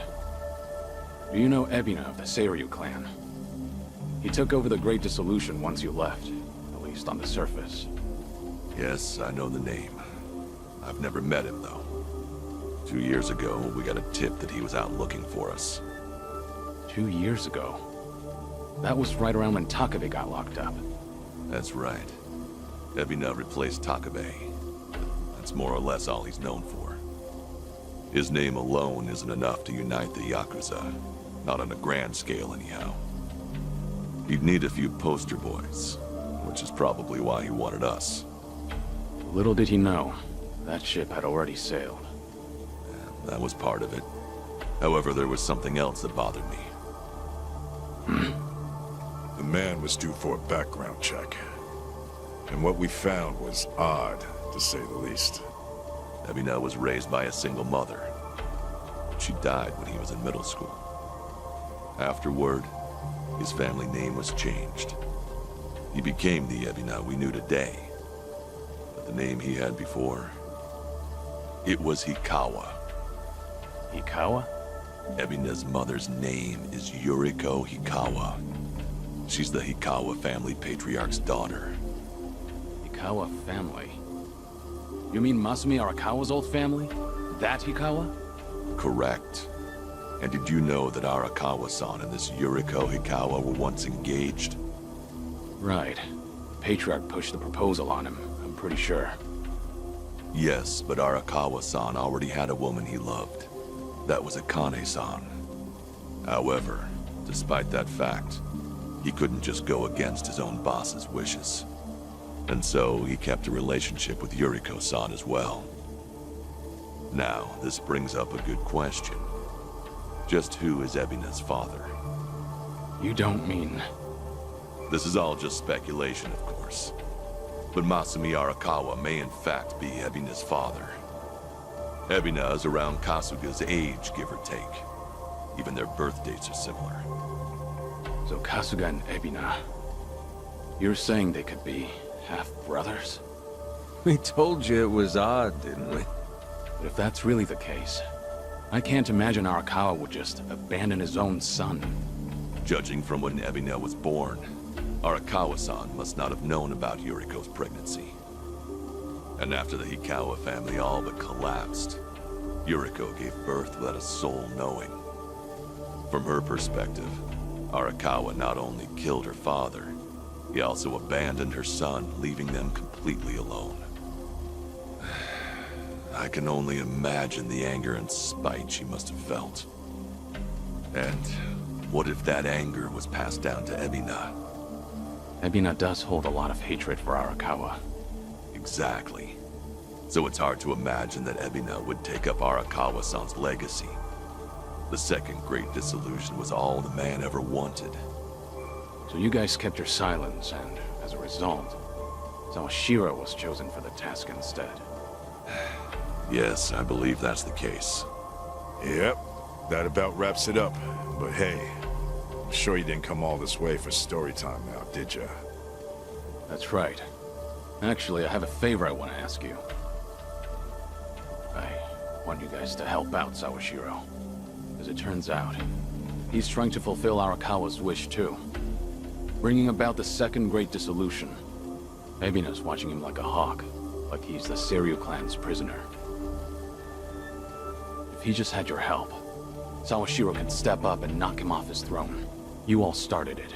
[SPEAKER 7] Do you know Ebina of the Seiryu clan? He took over the Great Dissolution once you left, at least on the surface.
[SPEAKER 5] Yes, I know the name. I've never met him, though. 2 years ago, we got a tip that he was out looking for us.
[SPEAKER 7] 2 years ago? That was right around when Takabe got locked up.
[SPEAKER 5] That's right. Ebina replaced Takabe. That's more or less all he's known for. His name alone isn't enough to unite the Yakuza. Not on a grand scale, anyhow. He'd need a few poster boys, which is probably why he wanted us.
[SPEAKER 7] Little did he know, that ship had already sailed.
[SPEAKER 5] That was part of it. However, there was something else that bothered me.
[SPEAKER 18] The man was due for a background check. And what we found was odd, to say the least.
[SPEAKER 5] Ebina was raised by a single mother. She died when he was in middle school. Afterward, his family name was changed. He became the Ebina we knew today. But the name he had before, it was Hikawa.
[SPEAKER 7] Hikawa?
[SPEAKER 5] Ebina's mother's name is Yuriko Hikawa. She's the Hikawa family patriarch's daughter.
[SPEAKER 7] Hikawa family? You mean Masumi Arakawa's old family? That Hikawa?
[SPEAKER 5] Correct. And did you know that Arakawa-san and this Yuriko Hikawa were once engaged?
[SPEAKER 7] Right. The Patriarch pushed the proposal on him, I'm pretty sure.
[SPEAKER 5] Yes, but Arakawa-san already had a woman he loved. That was Akane-san. However, despite that fact, he couldn't just go against his own boss's wishes. And so he kept a relationship with Yuriko-san as well. Now, this brings up a good question. Just who is Ebina's father?
[SPEAKER 7] You don't mean...
[SPEAKER 5] This is all just speculation, of course. But Masumi Arakawa may in fact be Ebina's father. Ebina is around Kasuga's age, give or take. Even their birth dates are similar.
[SPEAKER 7] So Kasuga and Ebina... You're saying they could be half-brothers?
[SPEAKER 11] We told you it was odd, didn't we?
[SPEAKER 7] But if that's really the case, I can't imagine Arakawa would just abandon his own son.
[SPEAKER 5] Judging from when Ebina was born, Arakawa-san must not have known about Yuriko's pregnancy. And after the Hikawa family all but collapsed, Yuriko gave birth without a soul knowing. From her perspective, Arakawa not only killed her father, he also abandoned her son, leaving them completely alone. I can only imagine the anger and spite she must have felt. And what if that anger was passed down to Ebina?
[SPEAKER 7] Ebina does hold a lot of hatred for Arakawa.
[SPEAKER 5] Exactly. So it's hard to imagine that Ebina would take up Arakawa-san's legacy. The second Great Dissolution was all the man ever wanted.
[SPEAKER 7] So you guys kept your silence, and as a result, Sawashiro was chosen for the task instead.
[SPEAKER 5] Yes, I believe that's the case.
[SPEAKER 18] Yep, that about wraps it up. But hey, I'm sure you didn't come all this way for story time now, did ya?
[SPEAKER 7] That's right. Actually, I have a favor I want to ask you. I want you guys to help out Sawashiro. As it turns out, he's trying to fulfill Arakawa's wish too. Bringing about the second Great Dissolution. Ebina's watching him like a hawk, like he's the Seiryu clan's prisoner. If he just had your help, Sawashiro could step up and knock him off his throne. You all started it.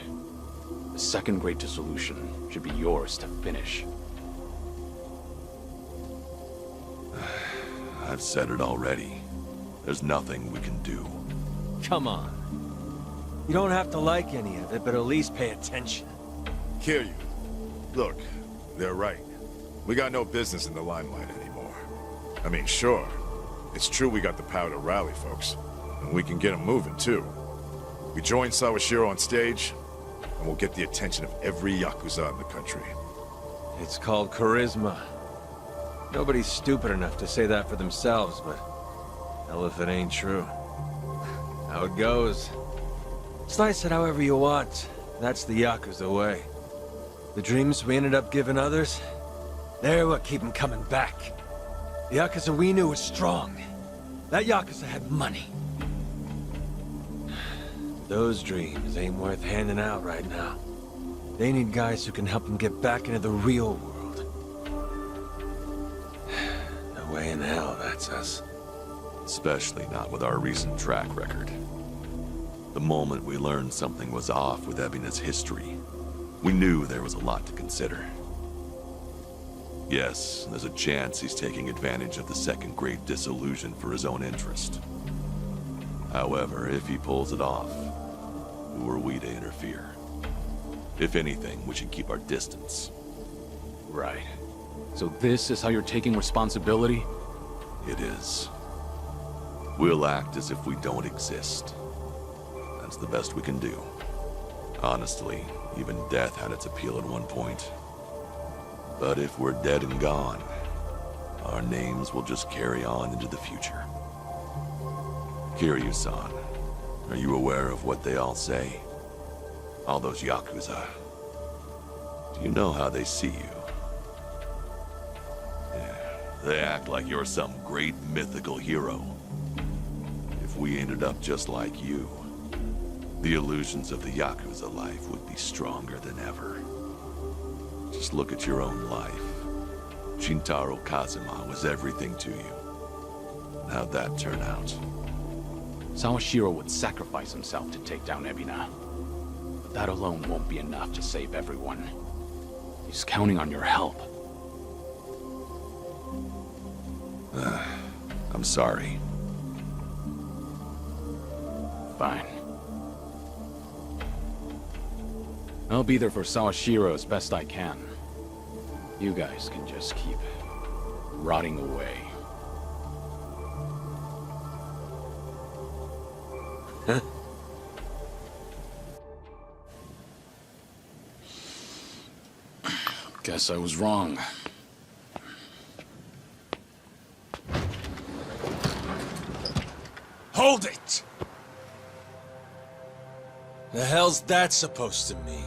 [SPEAKER 7] The second great dissolution should be yours to finish.
[SPEAKER 5] I've said it already. There's nothing we can do.
[SPEAKER 11] Come on. You don't have to like any of it, but at least pay attention.
[SPEAKER 16] Kiryu, look, they're right. We got no business in the limelight anymore. I mean, sure, it's true we got the power to rally folks, and we can get them moving, too. We join Sawashiro on stage, and we'll get the attention of every Yakuza in the country.
[SPEAKER 11] It's called charisma. Nobody's stupid enough to say that for themselves, but hell if it ain't true. How it goes. Slice it however you want. That's the Yakuza way. The dreams we ended up giving others, they're what keep them coming back. The Yakuza we knew was strong. That Yakuza had money. Those dreams ain't worth handing out right now. They need guys who can help them get back into the real world. No way in hell that's us.
[SPEAKER 5] Especially not with our recent track record. The moment we learned something was off with Ebina's history, we knew there was a lot to consider. Yes, there's a chance he's taking advantage of the second great dissolution for his own interest. However, if he pulls it off, who are we to interfere? If anything, we should keep our distance.
[SPEAKER 7] Right. So this is how you're taking responsibility?
[SPEAKER 5] It is. We'll act as if we don't exist. That's the best we can do. Honestly, even death had its appeal at one point. But if we're dead and gone, our names will just carry on into the future. Kiryu-san, are you aware of what they all say? All those Yakuza. Do you know how they see you? Yeah, they act like you're some great mythical hero. If we ended up just like you, the illusions of the Yakuza life would be stronger than ever. Just look at your own life. Shintaro Kazuma was everything to you. How'd that turn out?
[SPEAKER 7] Sawashiro would sacrifice himself to take down Ebina. But that alone won't be enough to save everyone. He's counting on your help.
[SPEAKER 5] I'm sorry.
[SPEAKER 7] Fine. I'll be there for Sawashiro as best I can. You guys can just keep rotting away.
[SPEAKER 11] Huh?
[SPEAKER 7] Guess I was wrong.
[SPEAKER 11] Hold it! The hell's that supposed to mean?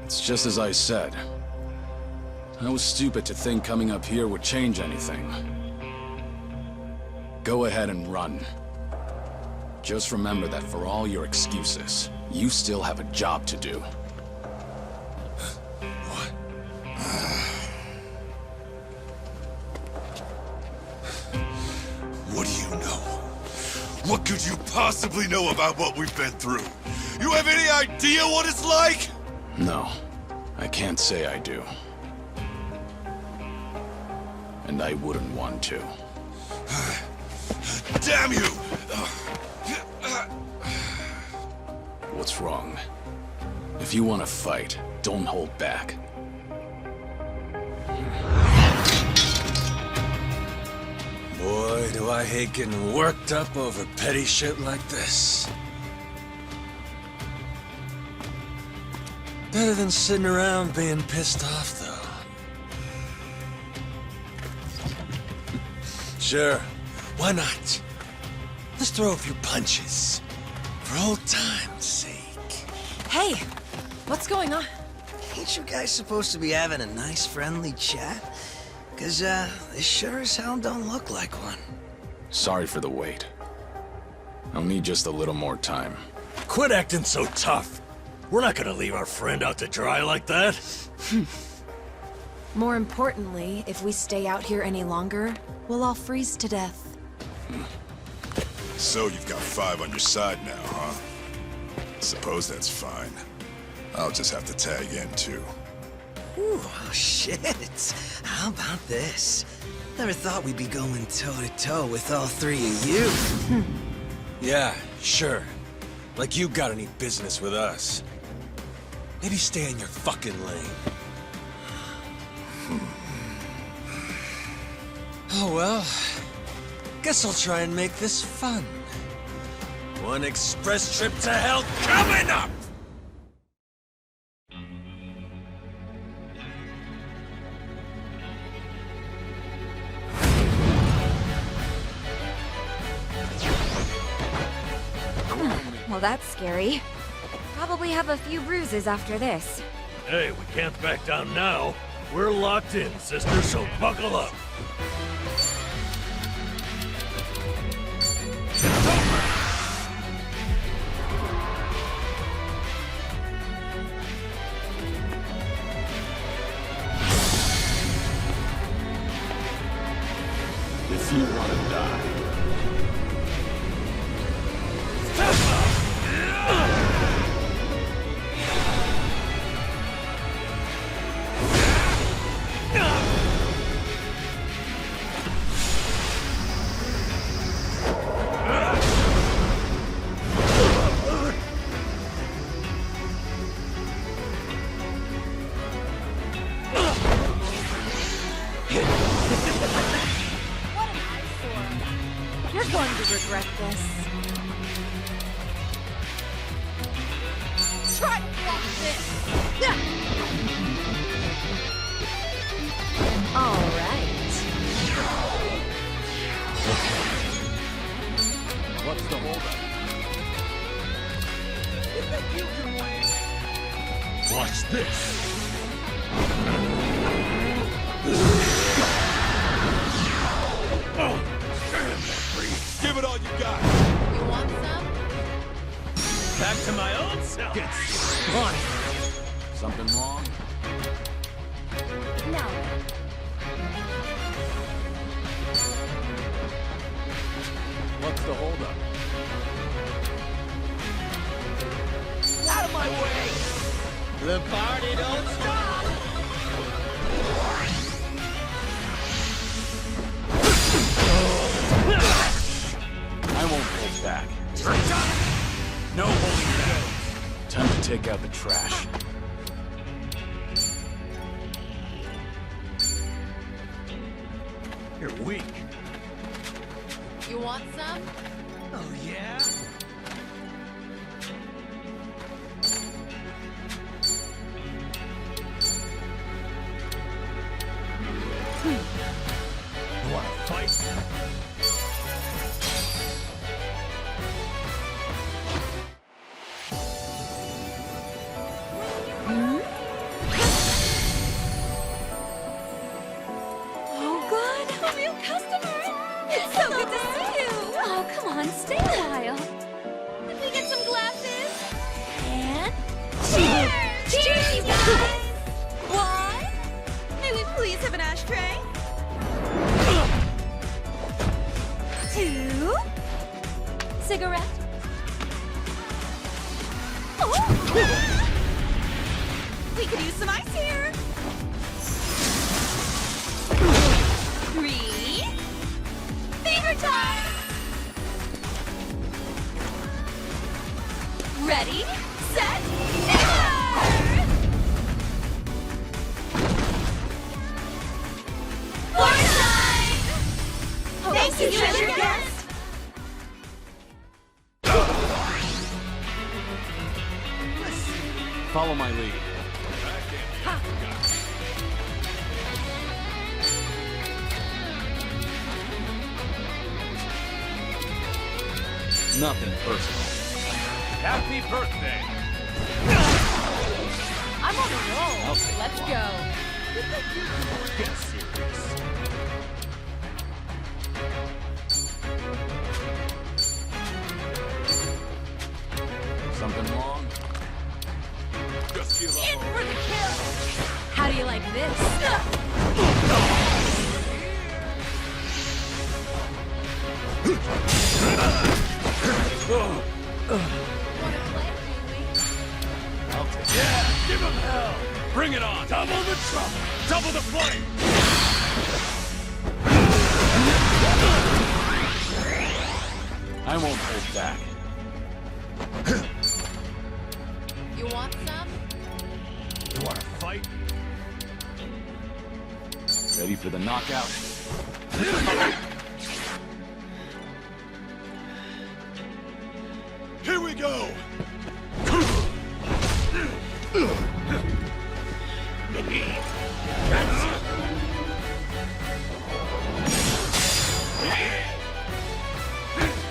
[SPEAKER 7] It's just as I said. I was stupid to think coming up here would change anything. Go ahead and run. Just remember that for all your excuses, you still have a job to do.
[SPEAKER 16] What?
[SPEAKER 13] What do you know? What could you possibly know about what we've been through? You have any idea what it's like?
[SPEAKER 7] No, I can't say I do. And I wouldn't want to.
[SPEAKER 13] Damn you!
[SPEAKER 7] What's wrong? If you want to fight, don't hold back.
[SPEAKER 11] Boy, do I hate getting worked up over petty shit like this. Better than sitting around being pissed off, though. Sure, why not? Let's throw a few punches. For old time's sake.
[SPEAKER 8] Hey, what's going on?
[SPEAKER 6] Ain't you guys supposed to be having a nice, friendly chat? Cause, this sure as hell don't look like one.
[SPEAKER 7] Sorry for the wait. I'll need just a little more time.
[SPEAKER 11] Quit acting so tough. We're not gonna leave our friend out to dry like that.
[SPEAKER 8] More importantly, if we stay out here any longer, we'll all freeze to death.
[SPEAKER 16] So you've got 5 on your side now, huh? Suppose that's fine. I'll just have to tag in, too.
[SPEAKER 6] Ooh, oh shit. How about this? Never thought we'd be going toe-to-toe with all three of you.
[SPEAKER 11] Yeah, sure. Like you got any business with us. Maybe stay in your fucking lane. Oh well. Guess I'll try and make this fun. One express trip to hell coming up!
[SPEAKER 1] Well, that's scary. Probably have a few bruises after this.
[SPEAKER 21] Hey, we can't back down now. We're locked in, sister, so buckle up.
[SPEAKER 7] If you want to die.
[SPEAKER 1] You're going to regret this. Try to block this! All right.
[SPEAKER 7] What's the holdup?
[SPEAKER 21] You think you can win? Watch this.
[SPEAKER 11] Give it all you got!
[SPEAKER 1] You want some?
[SPEAKER 21] Back to my old self. Get on.
[SPEAKER 7] Something wrong?
[SPEAKER 1] No.
[SPEAKER 7] What's the holdup?
[SPEAKER 21] Out of my way! The party don't stop!
[SPEAKER 7] I won't hold back. No holding back. Time to take out the trash.
[SPEAKER 21] You're weak.
[SPEAKER 1] You want some?
[SPEAKER 21] Oh, yeah? You wanna fight?
[SPEAKER 1] Oh, good. A new customer. It's so good to see you. Oh, come on, stay a while. Can we get some glasses? And cheers! Cheers, you guys! What? May we please have an ashtray? 2 cigarette. Oh! We could use some ice here. 3 finger time. Ready, set, finger! More time! Thank you, treasure guest!
[SPEAKER 7] Follow my lead. Nothing personal.
[SPEAKER 21] Happy birthday!
[SPEAKER 1] I'm on a roll. Let's go.
[SPEAKER 21] Get serious.
[SPEAKER 7] Something wrong?
[SPEAKER 11] Just give up.
[SPEAKER 1] In for the kill. How do you like this?
[SPEAKER 21] I'll take it. Yeah!
[SPEAKER 7] I won't hold back.
[SPEAKER 8] You want some?
[SPEAKER 7] You want to fight? Ready for the knockout?
[SPEAKER 13] Here we go!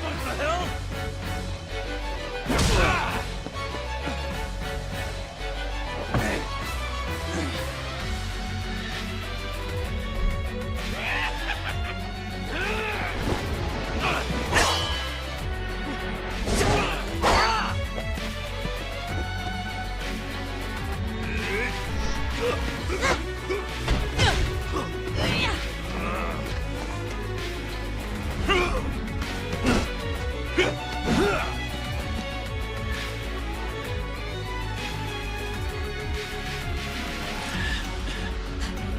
[SPEAKER 21] What the hell?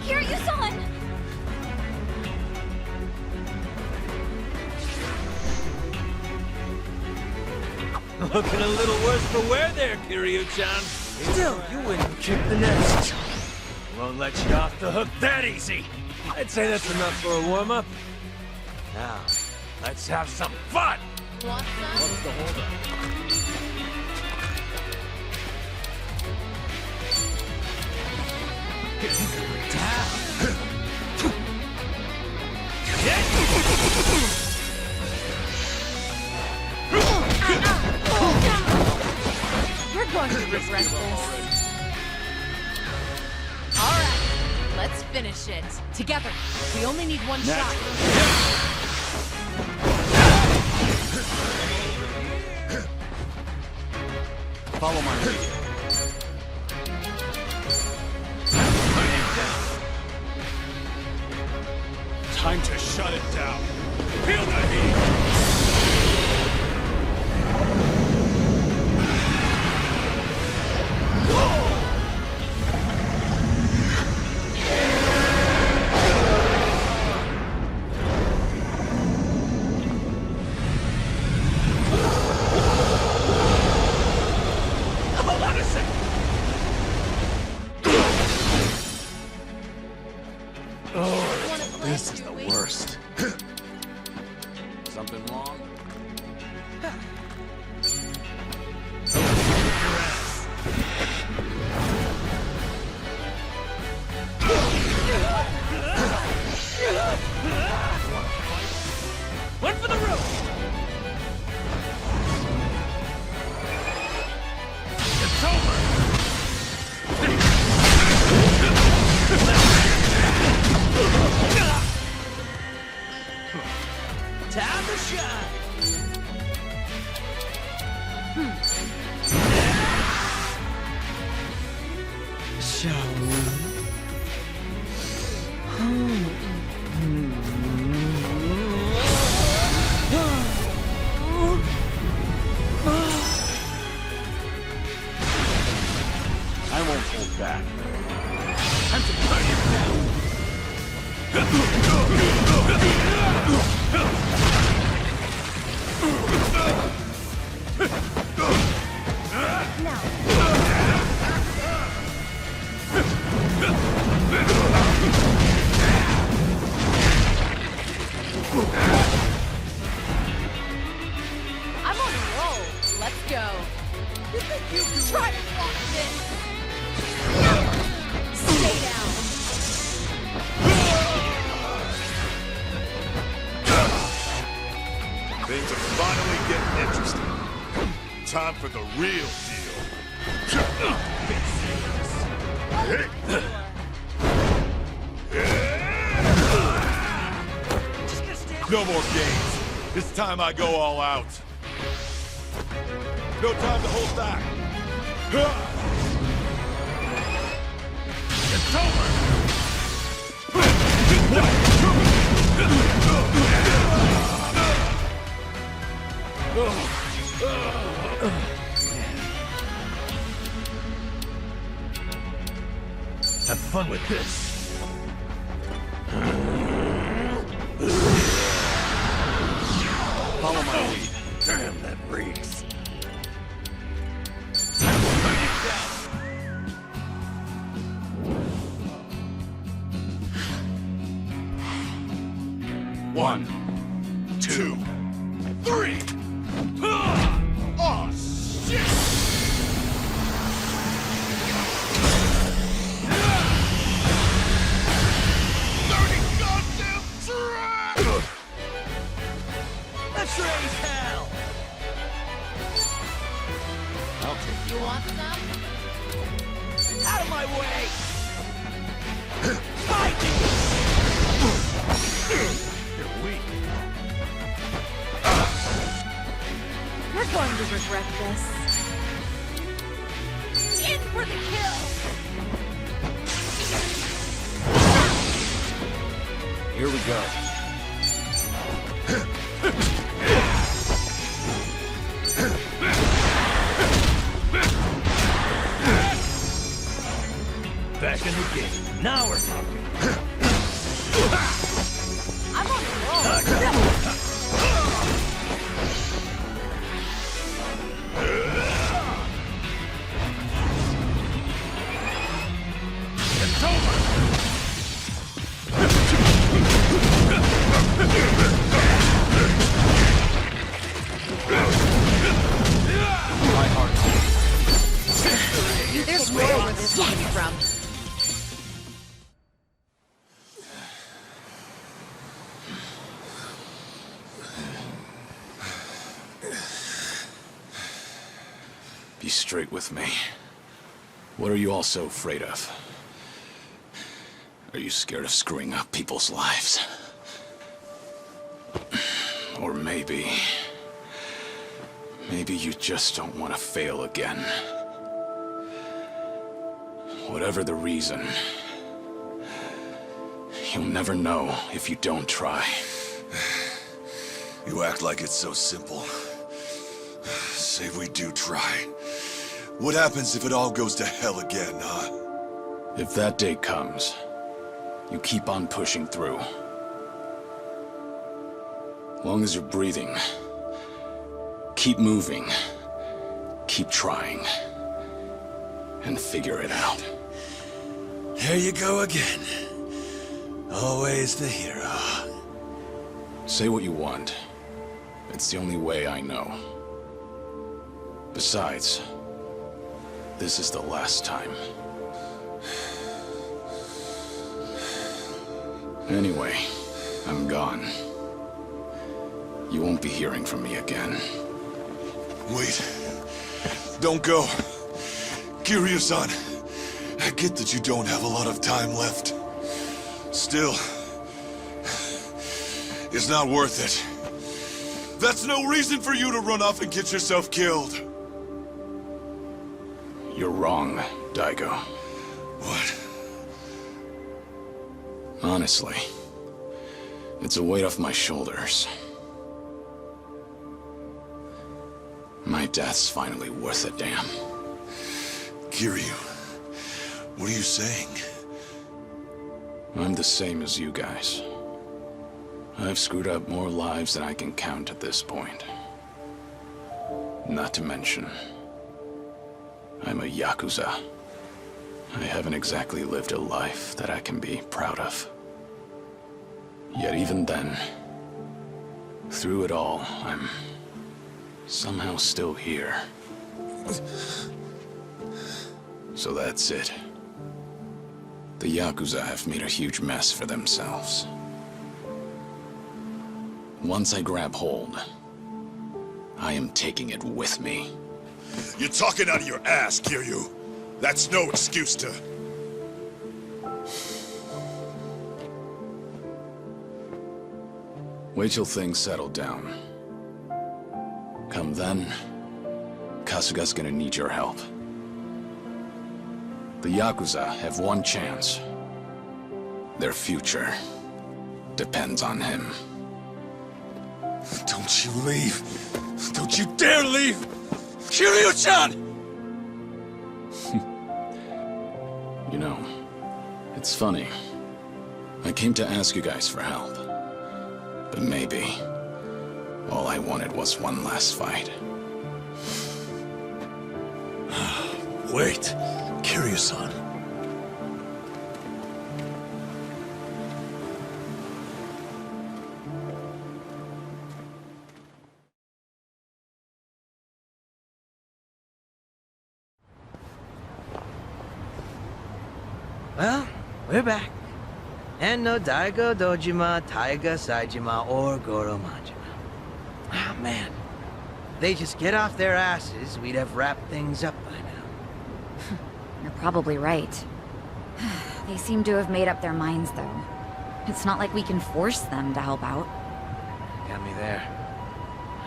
[SPEAKER 1] Kiryu-san!
[SPEAKER 11] Looking a little worse for wear there, Kiryu-chan. Still, you wouldn't kick the nest. Won't let you off the hook that easy. I'd say that's enough for a warm-up. Now, let's have some fun!
[SPEAKER 8] Want some?
[SPEAKER 11] What's the holdup?
[SPEAKER 8] You're going to regret this. All right, let's finish it. Together. We only need one shot.
[SPEAKER 7] Follow my lead.
[SPEAKER 13] Time to shut it down. Feel the heat!
[SPEAKER 21] Hold on a second.
[SPEAKER 7] Oh, this is the worst. Something wrong?
[SPEAKER 21] One for the road.
[SPEAKER 13] It's over!
[SPEAKER 21] Time to shine.
[SPEAKER 6] Shall we?
[SPEAKER 7] I won't hold back.
[SPEAKER 21] Time to burn you down.
[SPEAKER 8] I'm on a roll. Let's go. You think you can try to block this? Stay down.
[SPEAKER 16] Things are finally getting interesting. Time for the real deal. No more games. This time I go all out. No time to hold back.
[SPEAKER 21] It's over.
[SPEAKER 13] Have fun with this.
[SPEAKER 7] Follow my lead.
[SPEAKER 15] 1, 2, 3. Oh, shit!
[SPEAKER 21] Let's raise hell! I'll take you want some? Out of my way! Fighting!
[SPEAKER 15] You're weak.
[SPEAKER 1] You're going to regret this. In for the kill!
[SPEAKER 11] Here we go.
[SPEAKER 21] Back in the game. Now we're talking.
[SPEAKER 1] I'm on the roll.
[SPEAKER 21] It's over!
[SPEAKER 7] My heart.
[SPEAKER 1] There's more where this came from.
[SPEAKER 7] Be straight with me. What are you all so afraid of? Are you scared of screwing up people's lives? Or maybe you just don't want to fail again. Whatever the reason, you'll never know if you don't try.
[SPEAKER 5] You act like it's so simple. Say we do try. What happens if it all goes to hell again, huh?
[SPEAKER 7] If that day comes, you keep on pushing through. Long as you're breathing, keep moving, keep trying, and figure it out.
[SPEAKER 5] There you go again. Always the hero.
[SPEAKER 7] Say what you want. It's the only way I know. Besides, this is the last time. Anyway, I'm gone. You won't be hearing from me again.
[SPEAKER 5] Wait. Don't go. Kiryu-san, I get that you don't have a lot of time left. Still, it's not worth it. That's no reason for you to run off and get yourself killed.
[SPEAKER 7] You're wrong, Daigo.
[SPEAKER 5] What?
[SPEAKER 7] Honestly, it's a weight off my shoulders. My death's finally worth a damn.
[SPEAKER 5] Kiryu, what are you saying?
[SPEAKER 7] I'm the same as you guys. I've screwed up more lives than I can count at this point. Not to mention, I'm a Yakuza. I haven't exactly lived a life that I can be proud of. Yet even then, through it all, I'm somehow still here. So that's it. The Yakuza have made a huge mess for themselves. Once I grab hold, I am taking it with me.
[SPEAKER 5] You're talking out of your ass, Kiryu. That's no excuse to...
[SPEAKER 7] Wait till things settle down. Come then, Kasuga's gonna need your help. The Yakuza have one chance. Their future depends on him.
[SPEAKER 5] Don't you leave. Don't you dare leave! Kiryu-chan!
[SPEAKER 7] You know, it's funny. I came to ask you guys for help. But maybe all I wanted was one last fight.
[SPEAKER 5] Wait, Kiryu-san.
[SPEAKER 6] Well, we're back. And no Daigo Dojima, Taiga Saijima, or Goro Majima. Oh man. If they just get off their asses, we'd have wrapped things up by now.
[SPEAKER 12] You're probably right. They seem to have made up their minds, though. It's not like we can force them to help out.
[SPEAKER 6] Got me there.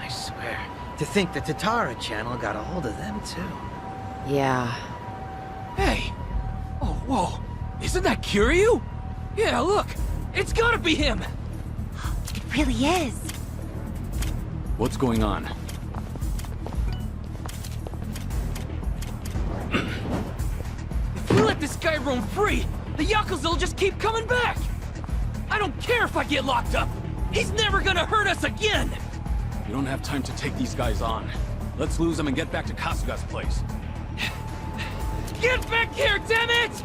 [SPEAKER 6] I swear. To think the Tatara channel got a hold of them, too.
[SPEAKER 8] Yeah.
[SPEAKER 17] Hey! Oh, whoa! Isn't that Kiryu? Yeah, look! It's gotta be him!
[SPEAKER 12] It really is.
[SPEAKER 7] What's going on?
[SPEAKER 17] If we let this guy roam free, the Yakuza will just keep coming back! I don't care if I get locked up! He's never gonna hurt us again!
[SPEAKER 7] We don't have time to take these guys on. Let's lose them and get back to Kasuga's place.
[SPEAKER 17] Get back here, damn it!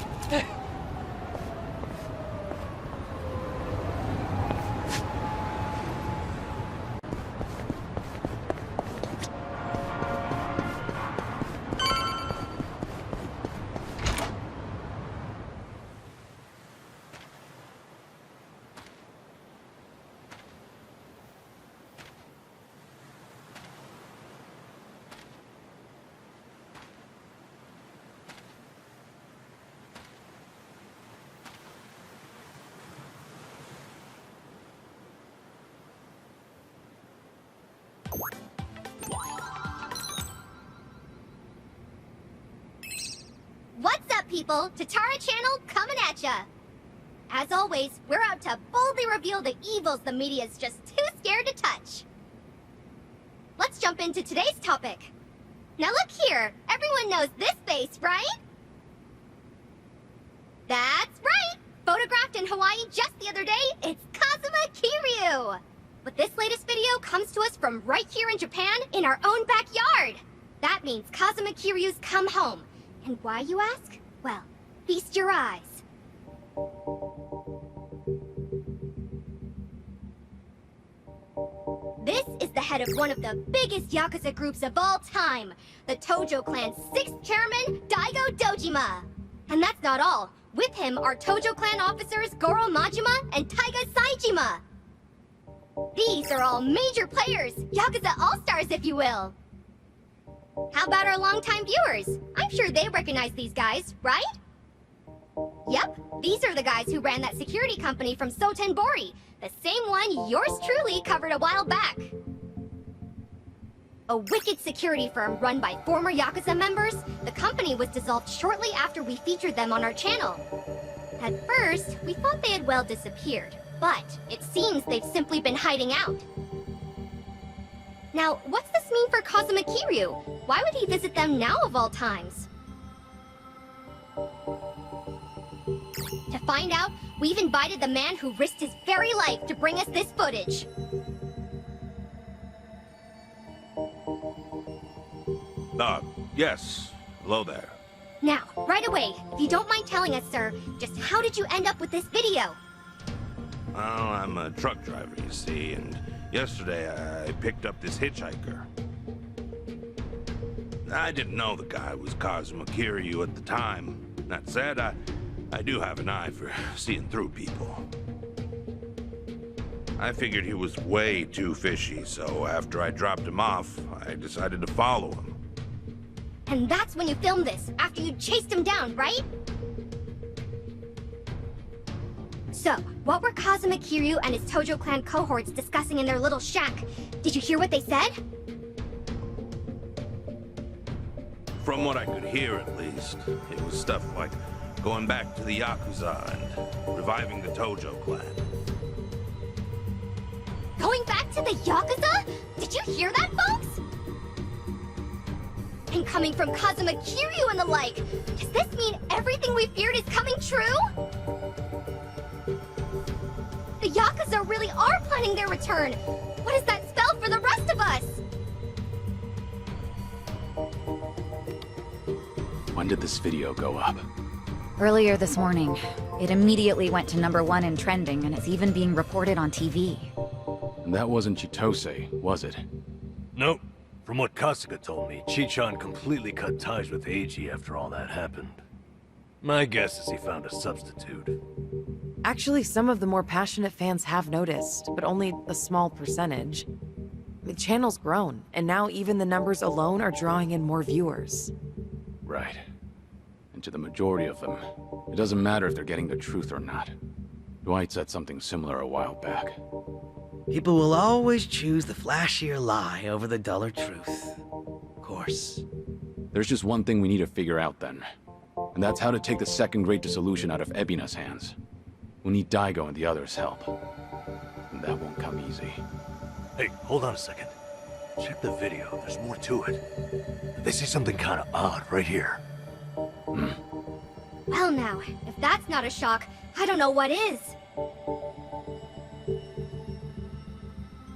[SPEAKER 23] What's up, people? Tatara Channel coming at ya! As always, we're out to boldly reveal the evils the media's just too scared to touch. Let's jump into today's topic. Now look here, everyone knows this face, right? That's right! Photographed in Hawaii just the other day, it's Kazuma Kiryu! But this latest video comes to us from right here in Japan, in our own backyard! That means Kazuma Kiryu's come home. And why, you ask? Well, feast your eyes. This is the head of one of the biggest Yakuza groups of all time, the Tojo Clan's 6th chairman, Daigo Dojima. And that's not all. With him are Tojo Clan officers Goro Majima and Taiga Saijima. These are all major players, Yakuza all-stars if you will. How about our longtime viewers? I'm sure they recognize these guys, right? Yep, these are the guys who ran that security company from Sotenbori, the same one yours truly covered a while back. A wicked security firm run by former Yakuza members, the company was dissolved shortly after we featured them on our channel. At first, we thought they had well disappeared, but it seems they've simply been hiding out. Now, what's this mean for Kazuma Kiryu? Why would he visit them now of all times? To find out, we've invited the man who risked his very life to bring us this footage.
[SPEAKER 24] Yes. Hello there.
[SPEAKER 23] Now, right away, if you don't mind telling us, sir, just how did you end up with this video?
[SPEAKER 24] Well, I'm a truck driver, you see, and yesterday I picked up this hitchhiker. I didn't know the guy was Kazuma Kiryu at the time. That said, I do have an eye for seeing through people. I figured he was way too fishy, so after I dropped him off, I decided to follow him.
[SPEAKER 23] And that's when you filmed this, after you chased him down, right? So, what were Kazuma Kiryu and his Tojo Clan cohorts discussing in their little shack? Did you hear what they said?
[SPEAKER 24] From what I could hear, at least, it was stuff like going back to the Yakuza and reviving the Tojo Clan.
[SPEAKER 23] Going back to the Yakuza? Did you hear that, folks? And coming from Kazuma Kiryu and the like, does this mean everything we feared is coming true? The Yakuza really are planning their return. What does that spell for the rest of us?
[SPEAKER 7] When did this video go up?
[SPEAKER 12] Earlier this morning. It immediately went to #1 in trending, and it's even being reported on TV.
[SPEAKER 7] And that wasn't Chitose, was it?
[SPEAKER 2] Nope. From what Kasuga told me, Chi-chan completely cut ties with Eiji after all that happened.
[SPEAKER 3] My guess is he found a substitute.
[SPEAKER 8] Actually, some of the more passionate fans have noticed, but only a small percentage. The channel's grown, and now even the numbers alone are drawing in more viewers.
[SPEAKER 7] Right. And to the majority of them, it doesn't matter if they're getting the truth or not. Dwight said something similar a while back.
[SPEAKER 6] People will always choose the flashier lie over the duller truth. Of course.
[SPEAKER 7] There's just one thing we need to figure out then. And that's how to take the second Great Dissolution out of Ebina's hands. We need Daigo and the others' help. And that won't come easy.
[SPEAKER 3] Hey, hold on a second. Check the video, there's more to it. They say something kind of odd right here.
[SPEAKER 23] Well now, if that's not a shock, I don't know what is.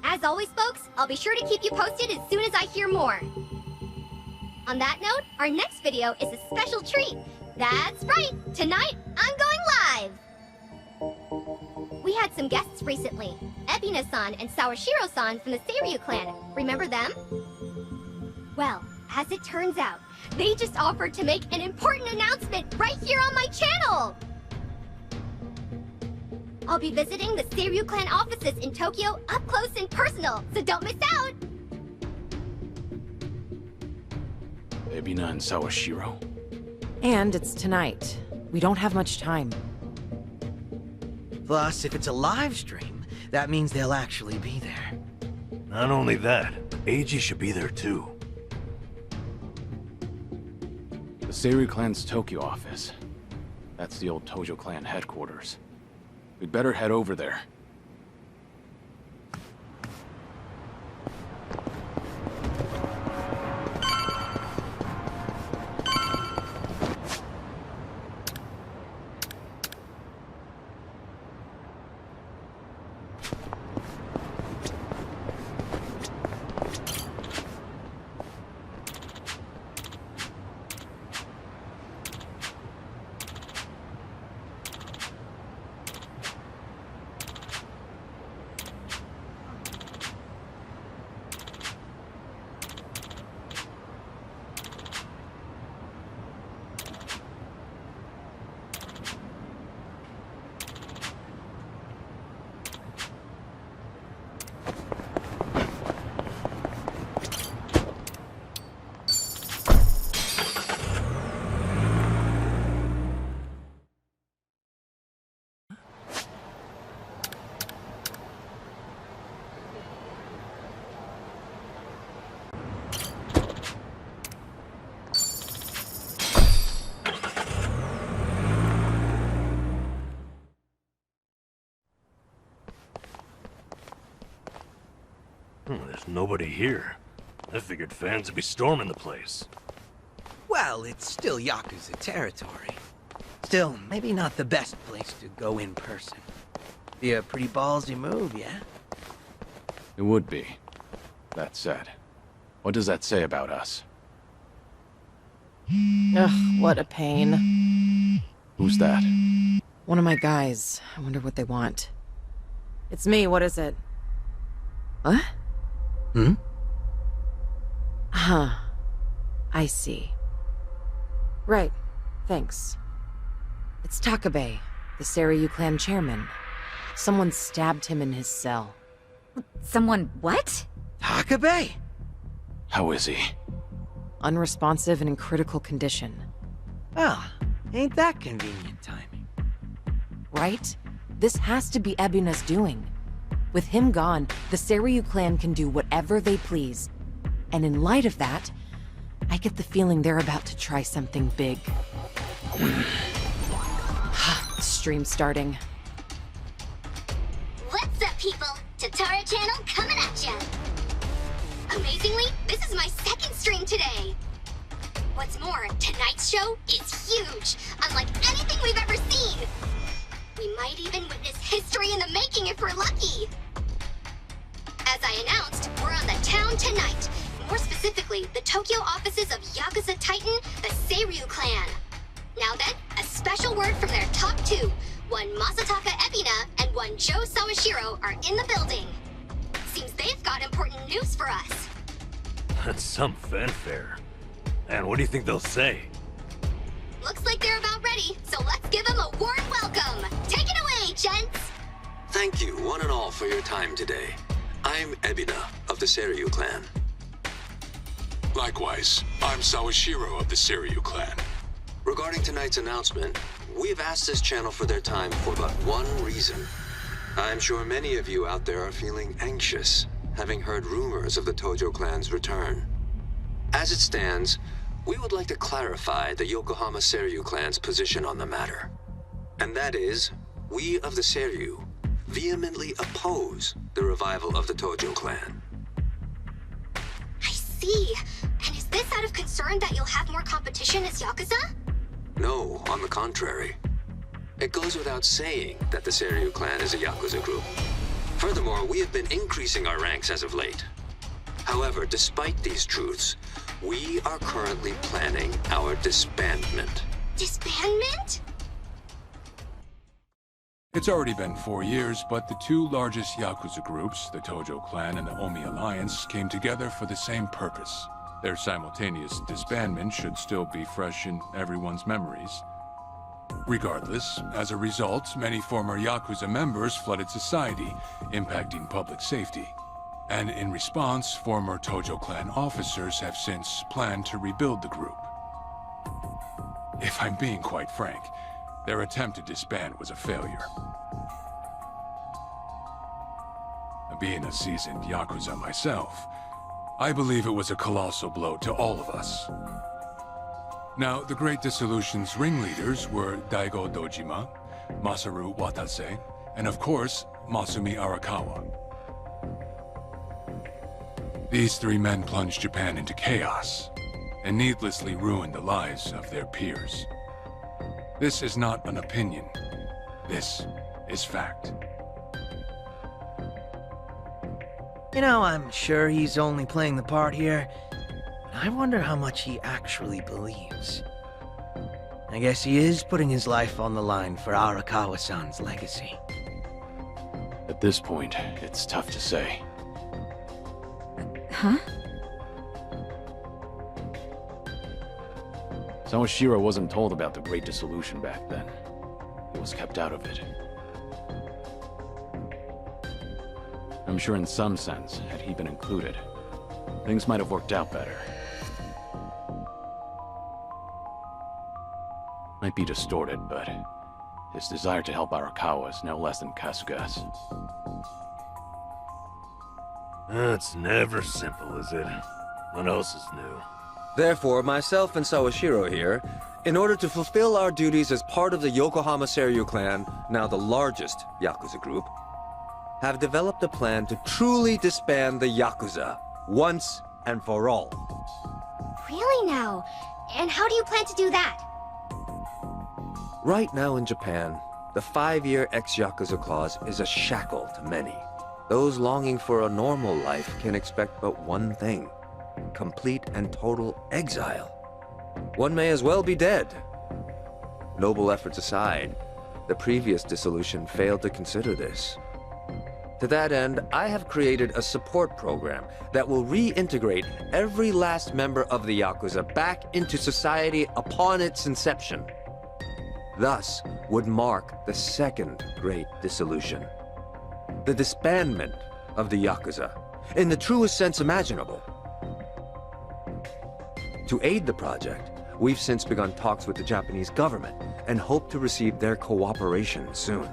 [SPEAKER 23] As always, folks, I'll be sure to keep you posted as soon as I hear more. On that note, our next video is a special treat. That's right, tonight I'm going live! We had some guests recently, Ebina-san and Sawashiro-san from the Seiryu clan. Remember them? Well, as it turns out, they just offered to make an important announcement right here on my channel! I'll be visiting the Seiryu clan offices in Tokyo up close and personal, so don't miss out!
[SPEAKER 7] Ebina and Sawashiro?
[SPEAKER 8] And it's tonight. We don't have much time.
[SPEAKER 6] Plus, if it's a live stream, that means they'll actually be there.
[SPEAKER 3] Not only that, Eiji should be there too.
[SPEAKER 7] The Seiryu clan's Tokyo office. That's the old Tojo clan headquarters. We'd better head over there.
[SPEAKER 3] There's nobody here. I figured fans would be storming the place.
[SPEAKER 6] Well, it's still Yakuza territory. Still, maybe not the best place to go in person. Be a pretty ballsy move, yeah?
[SPEAKER 7] It would be. That said, what does that say about us?
[SPEAKER 8] Ugh, what a pain.
[SPEAKER 7] Who's that?
[SPEAKER 8] One of my guys. I wonder what they want. It's me, what is it? What?
[SPEAKER 6] Hmm?
[SPEAKER 8] Huh. I see. Right. Thanks. It's Takabe, the Seiryu clan chairman. Someone stabbed him in his cell.
[SPEAKER 12] Someone what?
[SPEAKER 6] Takabe?
[SPEAKER 7] How is he?
[SPEAKER 8] Unresponsive and in critical condition.
[SPEAKER 6] Well, ain't that convenient timing.
[SPEAKER 8] Right? This has to be Ebina's doing. With him gone, the Seiryu clan can do whatever they please. And in light of that, I get the feeling they're about to try something big. Stream starting.
[SPEAKER 23] What's up, people? Tatara Channel coming at ya! Amazingly, this is my second stream today! What's more, tonight's show is huge, unlike anything we've ever seen! We might even witness history in the making if we're lucky! As I announced, we're on the town tonight. More specifically, the Tokyo offices of Yakuza Titan, the Seiryu clan. Now then, a special word from their top two. One Masataka Ebina and one Joe Sawashiro are in the building. Seems they've got important news for us.
[SPEAKER 3] That's some fanfare. And what do you think they'll say?
[SPEAKER 23] Looks like they're about ready, so let's give them a warm welcome. Take it away, gents!
[SPEAKER 4] Thank you, one and all, for your time today. I'm Ebina of the Seiryu clan.
[SPEAKER 15] Likewise, I'm Sawashiro of the Seiryu clan.
[SPEAKER 4] Regarding tonight's announcement, we've asked this channel for their time for but one reason. I'm sure many of you out there are feeling anxious, having heard rumors of the Tojo clan's return. As it stands, we would like to clarify the Yokohama Seiryu clan's position on the matter. And that is, we of the Seiryu vehemently oppose the revival of the Tojo clan.
[SPEAKER 23] I see. And is this out of concern that you'll have more competition as Yakuza?
[SPEAKER 4] No, on the contrary. It goes without saying that the Seiryu clan is a Yakuza group. Furthermore, we have been increasing our ranks as of late. However, despite these truths, we are currently planning our disbandment.
[SPEAKER 23] Disbandment?
[SPEAKER 15] It's already been 4 years, but the two largest Yakuza groups, the Tojo clan and the Omi Alliance, came together for the same purpose. Their simultaneous disbandment should still be fresh in everyone's memories. Regardless, as a result, many former Yakuza members flooded society, impacting public safety. And in response, former Tojo clan officers have since planned to rebuild the group. If I'm being quite frank, their attempt to disband was a failure. Being a seasoned Yakuza myself, I believe it was a colossal blow to all of us. Now, the Great Dissolution's ringleaders were Daigo Dojima, Masaru Watase, and of course, Masumi Arakawa. These three men plunged Japan into chaos, and needlessly ruined the lives of their peers. This is not an opinion. This is fact.
[SPEAKER 6] You know, I'm sure he's only playing the part here. I wonder how much he actually believes. I guess he is putting his life on the line for Arakawa-san's legacy.
[SPEAKER 7] At this point, it's tough to say.
[SPEAKER 12] Huh?
[SPEAKER 7] Sawashiro wasn't told about the Great Dissolution back then. He was kept out of it. I'm sure in some sense, had he been included, things might have worked out better. Might be distorted, but his desire to help Arakawa is no less than Kasuga's.
[SPEAKER 3] It's never simple, is it? What else is new?
[SPEAKER 11] Therefore, myself and Sawashiro here, in order to fulfill our duties as part of the Yokohama Seiryu clan, now the largest Yakuza group, have developed a plan to truly disband the Yakuza, once and for all.
[SPEAKER 23] Really now? And how do you plan to do that?
[SPEAKER 11] Right now in Japan, the 5-year ex-Yakuza clause is a shackle to many. Those longing for a normal life can expect but one thing: complete and total exile. One may as well be dead. Noble efforts aside, the previous dissolution failed to consider this. To that end, I have created a support program that will reintegrate every last member of the Yakuza back into society upon its inception. Thus would mark the second great dissolution. The disbandment of the Yakuza, in the truest sense imaginable. To aid the project, we've since begun talks with the Japanese government and hope to receive their cooperation soon.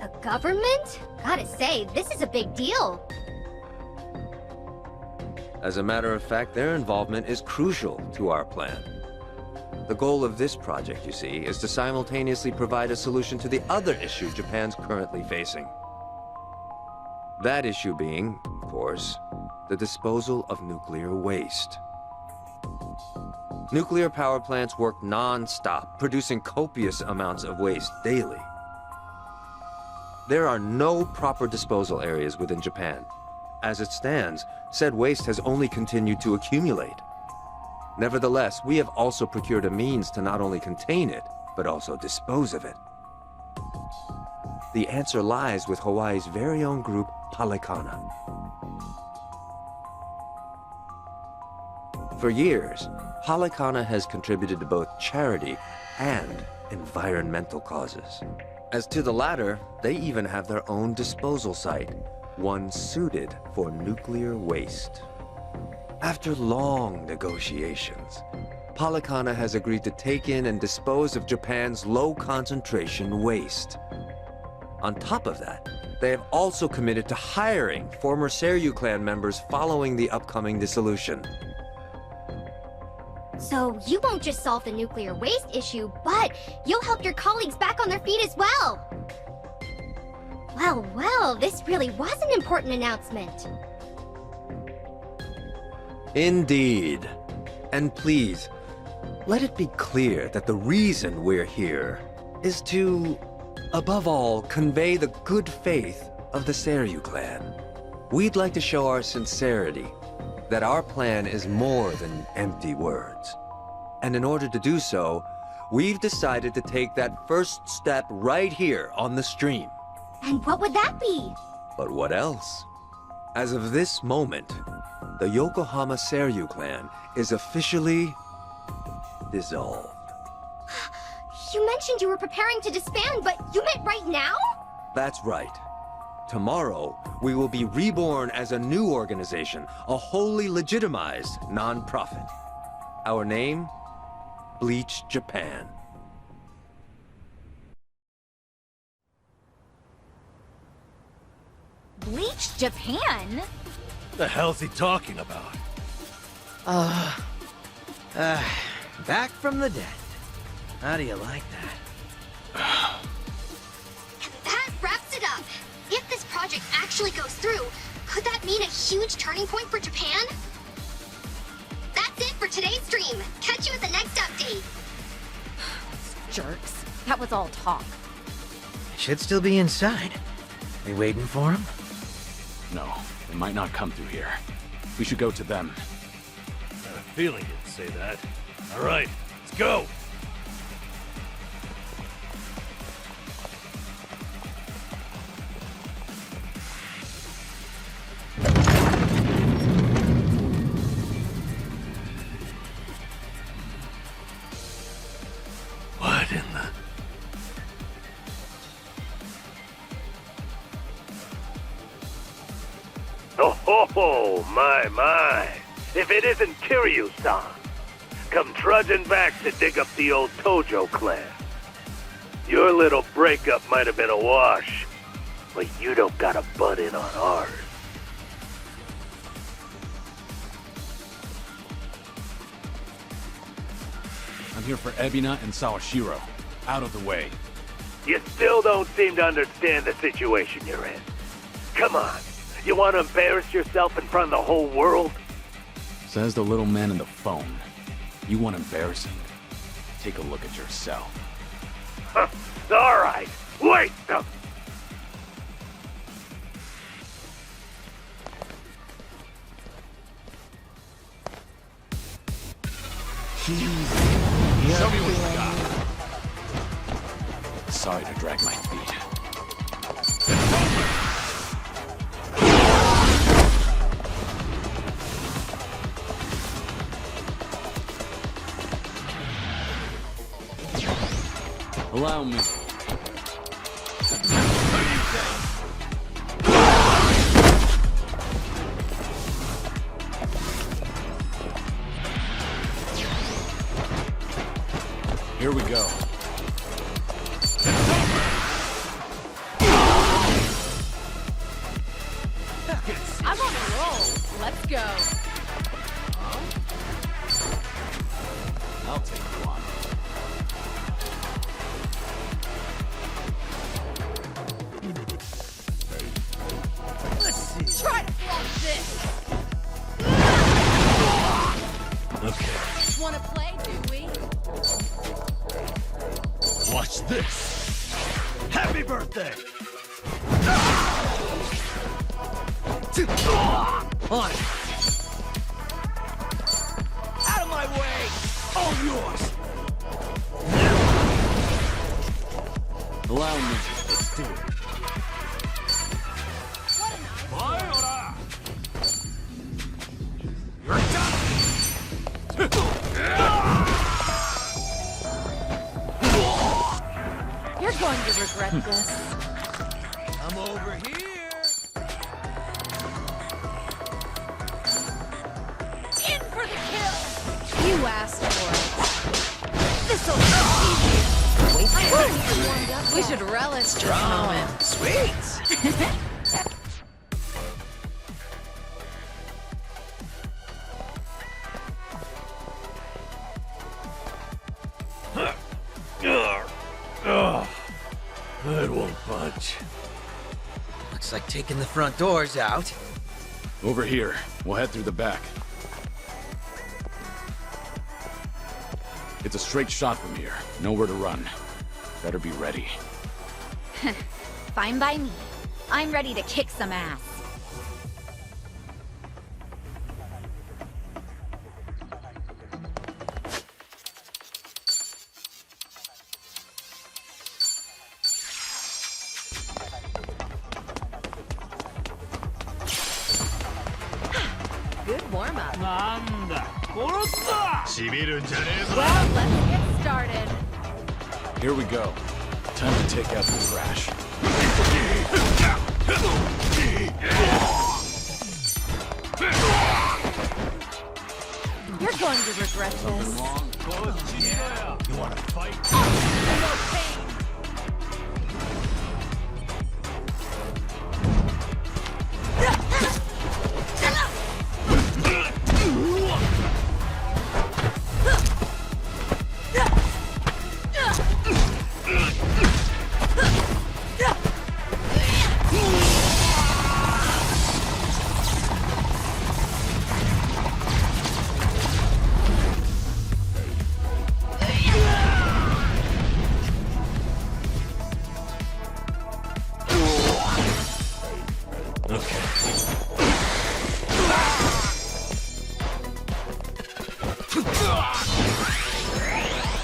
[SPEAKER 23] The government? Gotta say, this is a big deal.
[SPEAKER 11] As a matter of fact, their involvement is crucial to our plan. The goal of this project, you see, is to simultaneously provide a solution to the other issue Japan's currently facing. That issue being, of course, the disposal of nuclear waste. Nuclear power plants work non-stop, producing copious amounts of waste daily. There are no proper disposal areas within Japan. As it stands, said waste has only continued to accumulate. Nevertheless, we have also procured a means to not only contain it, but also dispose of it. The answer lies with Hawaii's very own group, Palekana.
[SPEAKER 4] For years, Halikana has contributed to both charity and environmental causes. As to the latter, they even have their own disposal site, one suited for nuclear waste. After long negotiations, Halikana has agreed to take in and dispose of Japan's low-concentration waste. On top of that, they have also committed to hiring former Seryu clan members following the upcoming dissolution.
[SPEAKER 23] So you won't just solve the nuclear waste issue, but you'll help your colleagues back on their feet as well. Well, this really was an important announcement.
[SPEAKER 4] Indeed. And please, let it be clear that the reason we're here is to, above all, convey the good faith of the Seryu clan. We'd like to show our sincerity, that our plan is more than empty words. And in order to do so, we've decided to take that first step right here on the stream.
[SPEAKER 23] And what would that be?
[SPEAKER 4] But what else? As of this moment, the Yokohama Seryu clan is officially dissolved.
[SPEAKER 23] You mentioned you were preparing to disband, but you meant right now?
[SPEAKER 4] That's right. Tomorrow, we will be reborn as a new organization, a wholly legitimized non-profit. Our name? Bleach Japan.
[SPEAKER 12] Bleach Japan?
[SPEAKER 3] The hell's he talking about?
[SPEAKER 6] Back from the dead. How do you like that?
[SPEAKER 23] That wraps it up. If this project actually goes through, could that mean a huge turning point for Japan? That's it for today's stream. Catch you at the next update.
[SPEAKER 12] Jerks. That was all talk.
[SPEAKER 6] Should still be inside. We waiting for him?
[SPEAKER 7] No, they might not come through here. We should go to them.
[SPEAKER 3] I had a feeling you'd say that. All right, let's go! What in the...
[SPEAKER 9] Oh, my. If it isn't Kiryu-san, come trudging back to dig up the old Tojo clan. Your little breakup might have been a wash, but you don't gotta butt in on ours.
[SPEAKER 7] I'm here for Ebina and Sawashiro. Out of the way.
[SPEAKER 9] You still don't seem to understand the situation you're in. Come on, you want to embarrass yourself in front of the whole world?
[SPEAKER 7] Says the little man in the phone. You want embarrassing? Take a look at yourself.
[SPEAKER 9] Huh, all right, wait!
[SPEAKER 7] Show me what you got. Sorry to drag my feet. Allow me. Here we go.
[SPEAKER 1] I'm on a roll. Let's go.
[SPEAKER 7] I'll take you on.
[SPEAKER 1] Let's see. Try to block this.
[SPEAKER 3] Okay,
[SPEAKER 1] Wanna play, do we?
[SPEAKER 3] watch this! Happy birthday! On it! Out of my way! All yours!
[SPEAKER 7] Allow me. Let's do it.
[SPEAKER 1] What a nice
[SPEAKER 3] You're done!
[SPEAKER 8] got this.
[SPEAKER 21] I'm over here.
[SPEAKER 1] In for the kill!
[SPEAKER 8] You asked for it.
[SPEAKER 1] This'll be easy.
[SPEAKER 8] Wait,
[SPEAKER 1] I haven't even warmed up
[SPEAKER 8] we
[SPEAKER 1] yet.
[SPEAKER 8] should relish this moment.
[SPEAKER 6] Sweet.
[SPEAKER 11] That won't budge.
[SPEAKER 6] Looks like taking the front doors out.
[SPEAKER 7] Over here. We'll head through the back. It's a straight shot from here. Nowhere to run. Better be ready.
[SPEAKER 12] Fine by me. I'm ready to kick some ass.
[SPEAKER 8] Good warm-up.
[SPEAKER 21] Well,
[SPEAKER 8] Let's get started.
[SPEAKER 7] Here we go. Time to take out the trash.
[SPEAKER 8] You're going to regret this.
[SPEAKER 21] You wanna fight?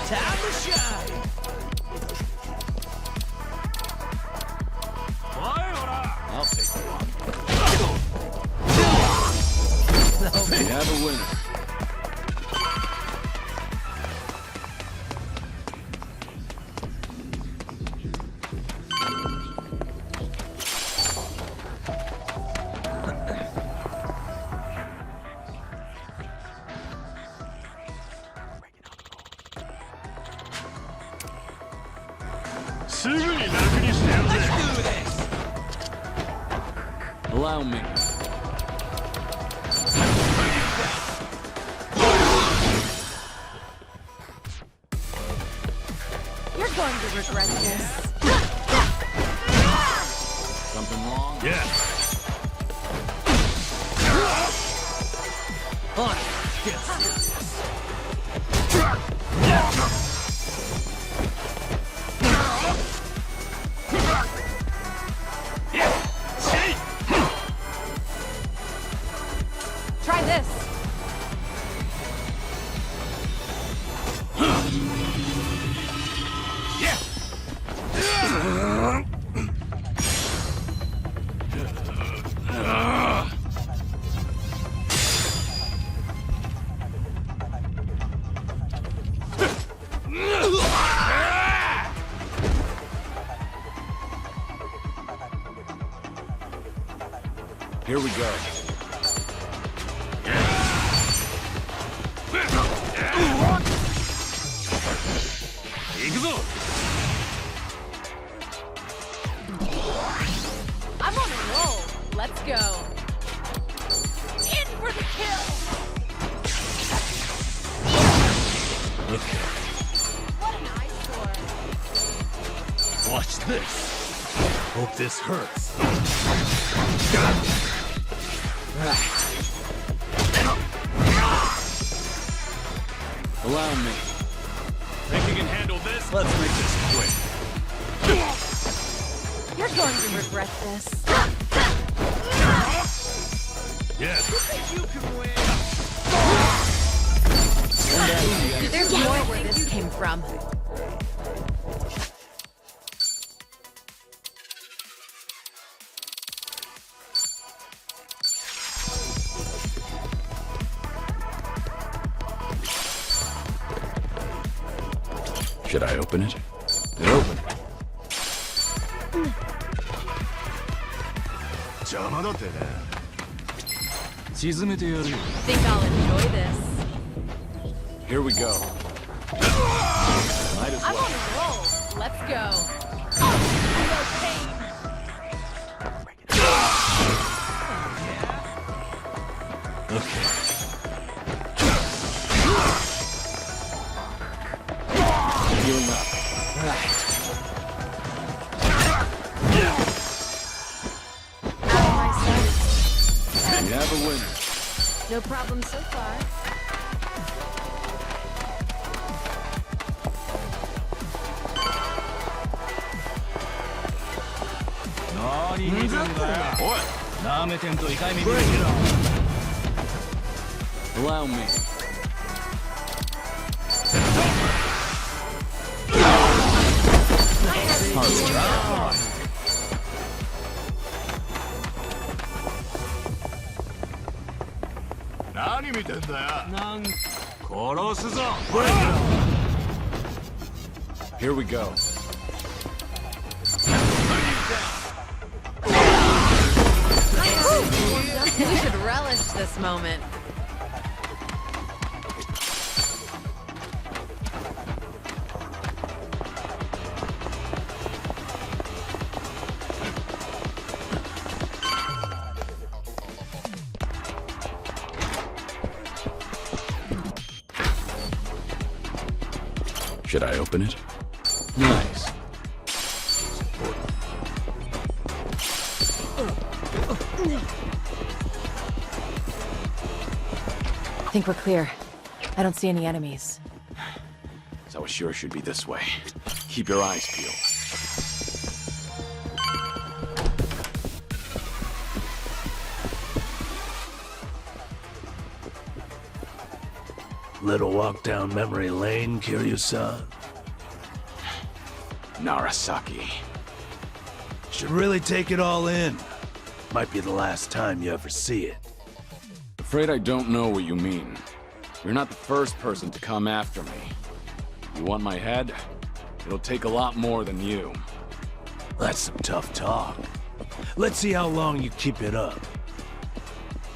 [SPEAKER 21] Time to shine.
[SPEAKER 7] I'll take one. We have a winner. Allow me.
[SPEAKER 8] You're going to regret this.
[SPEAKER 7] Something wrong?
[SPEAKER 11] Yeah.
[SPEAKER 21] On, get serious.
[SPEAKER 8] Try this.
[SPEAKER 7] Here we go.
[SPEAKER 8] I'm on a roll. Let's go.
[SPEAKER 1] In for the kill!
[SPEAKER 11] Okay.
[SPEAKER 8] What an eyesore.
[SPEAKER 11] Watch this. Hope this hurts.
[SPEAKER 7] Allow me.
[SPEAKER 11] Think you can handle this? Let's make this quick.
[SPEAKER 8] You're going to regret this.
[SPEAKER 11] Yes.
[SPEAKER 21] You can win.
[SPEAKER 8] There's more where this came from.
[SPEAKER 7] Should I open it? It opened.
[SPEAKER 16] 邪魔だってね。
[SPEAKER 7] 沈めてやるよ。
[SPEAKER 8] Think I'll enjoy this.
[SPEAKER 7] Here we go. Might as
[SPEAKER 8] I'm
[SPEAKER 7] well.
[SPEAKER 8] on a roll. Let's go.
[SPEAKER 3] Okay.
[SPEAKER 7] Healing up.
[SPEAKER 8] Out of my sight.
[SPEAKER 7] We have a winner.
[SPEAKER 8] No problem so far.
[SPEAKER 7] Allow me. Here we go.
[SPEAKER 8] We should relish this moment.
[SPEAKER 7] Should I open it? Nice.
[SPEAKER 8] I think we're clear. I don't see any enemies.
[SPEAKER 7] So it sure should be this way. Keep your eyes peeled.
[SPEAKER 21] Little walk down memory lane, Kiryu-san.
[SPEAKER 7] Narasaki.
[SPEAKER 21] Should really take it all in. Might be the last time you ever see it.
[SPEAKER 7] Afraid I don't know what you mean. You're not the first person to come after me. You want my head? It'll take a lot more than you.
[SPEAKER 21] That's some tough talk. Let's see how long you keep it up.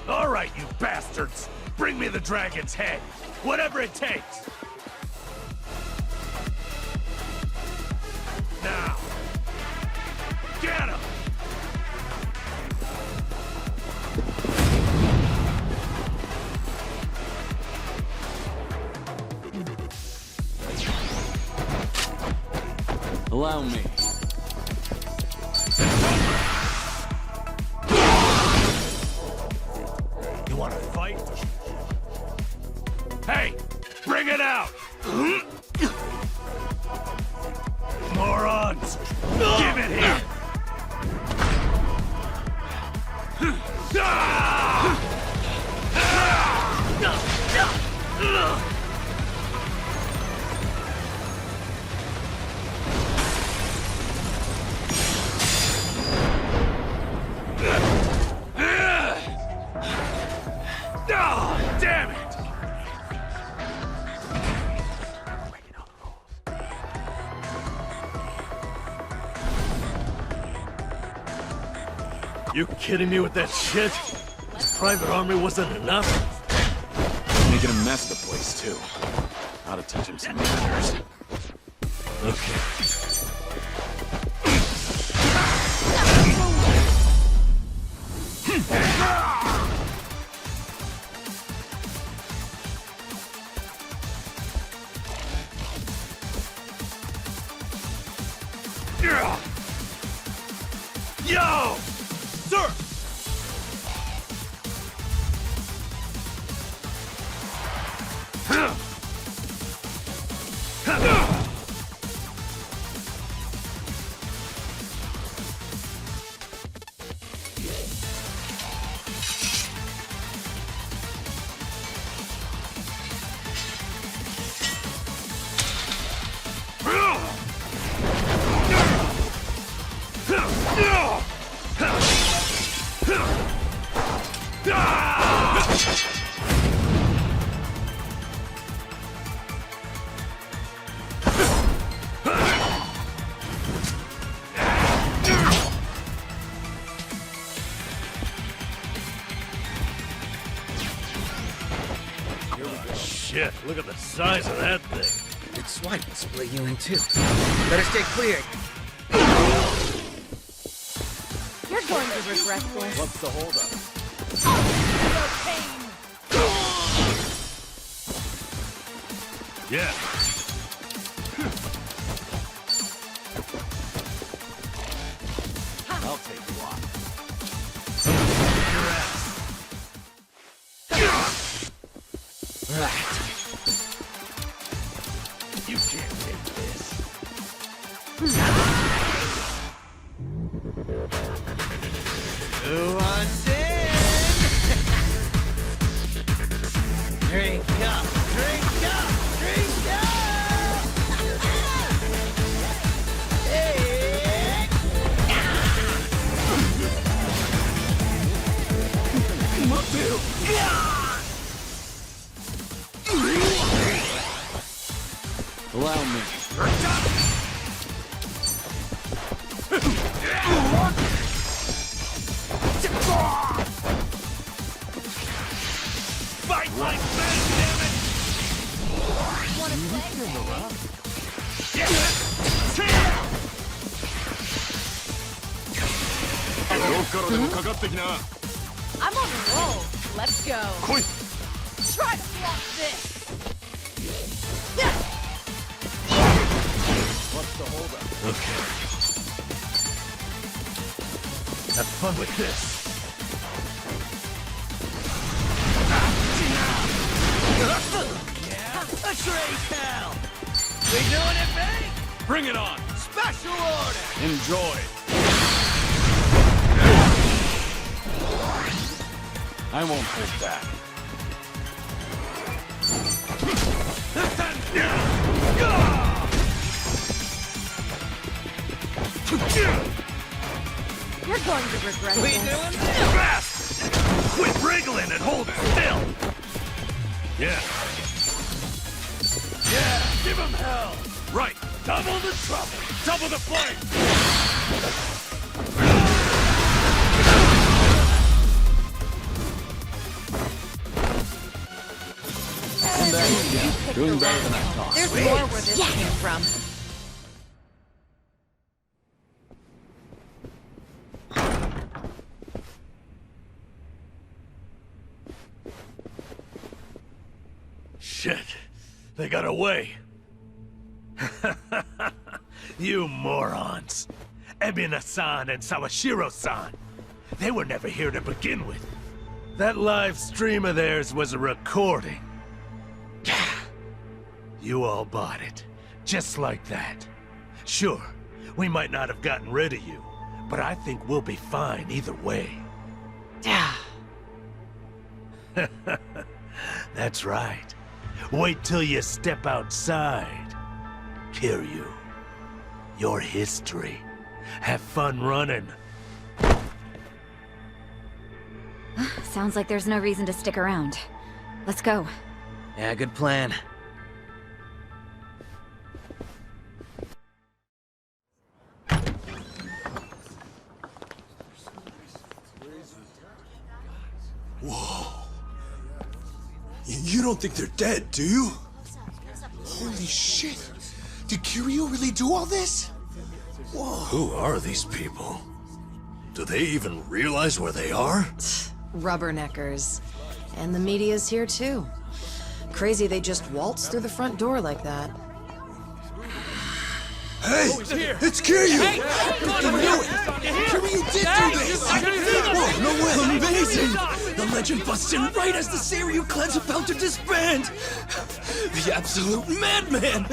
[SPEAKER 21] All right, you bastards! Bring me the dragon's head! Whatever it takes! Now! Get him!
[SPEAKER 7] Allow me.
[SPEAKER 21] You wanna fight? Hey! Bring it out! Morons! Give it here! Oh, damn it!
[SPEAKER 3] You kidding me with that shit? This private army wasn't enough?
[SPEAKER 7] Making a mess of the place, too. Gotta teach him some manners.
[SPEAKER 3] Okay.
[SPEAKER 21] Yo! Sir! Shit, look at the size of that thing.
[SPEAKER 6] It's swipe and split you in two. Better stay clear.
[SPEAKER 8] You're going to regret this.
[SPEAKER 11] What's the holdup?
[SPEAKER 21] Yeah.
[SPEAKER 11] I'll take you on.
[SPEAKER 21] Your ass.
[SPEAKER 6] Right.
[SPEAKER 21] You can't take this.
[SPEAKER 6] Who wants in? Drink up, drink up, drink up! Hey!
[SPEAKER 21] Mateo!
[SPEAKER 7] Allow me.
[SPEAKER 21] Fight like men, damn it!
[SPEAKER 1] I'm on a roll. Let's go. Try to block this.
[SPEAKER 11] What's the holdup?
[SPEAKER 21] Okay. Have fun with this.
[SPEAKER 17] Yeah, X-ray pal! We doing it big?
[SPEAKER 21] Bring it on!
[SPEAKER 17] Special order!
[SPEAKER 21] Enjoy!
[SPEAKER 7] I won't hold back.
[SPEAKER 8] You're going to regret
[SPEAKER 21] We
[SPEAKER 8] this.
[SPEAKER 21] doing this? Fast! Quit wriggling and hold still! Yeah. Yeah, give him hell! Right, double the trouble, double the flame!
[SPEAKER 7] I'm back again. Doing better than I thought.
[SPEAKER 8] There's more where this came from.
[SPEAKER 21] Shit, they got away. You morons. Ebina-san and Sawashiro-san. They were never here to begin with. That live stream of theirs was a recording. You all bought it. Just like that. Sure, we might not have gotten rid of you, but I think we'll be fine either way. That's right. Wait till you step outside. Kiryu, your history. Have fun running.
[SPEAKER 12] Sounds like there's no reason to stick around. Let's go.
[SPEAKER 6] Yeah, good plan.
[SPEAKER 10] Whoa. You don't think they're dead, do you? Holy shit. Did Kiryu really do all this? Whoa.
[SPEAKER 21] Who are these people? Do they even realize where they are?
[SPEAKER 8] Rubberneckers. And the media's here too. Crazy they just waltzed through the front door like that.
[SPEAKER 10] Hey! It's Kiryu!
[SPEAKER 17] Hey!
[SPEAKER 10] I knew it! Kiryu did do this! Whoa, no way!
[SPEAKER 17] Amazing! The legend busts in right as the Seiryu clan's about to disband! The absolute madman!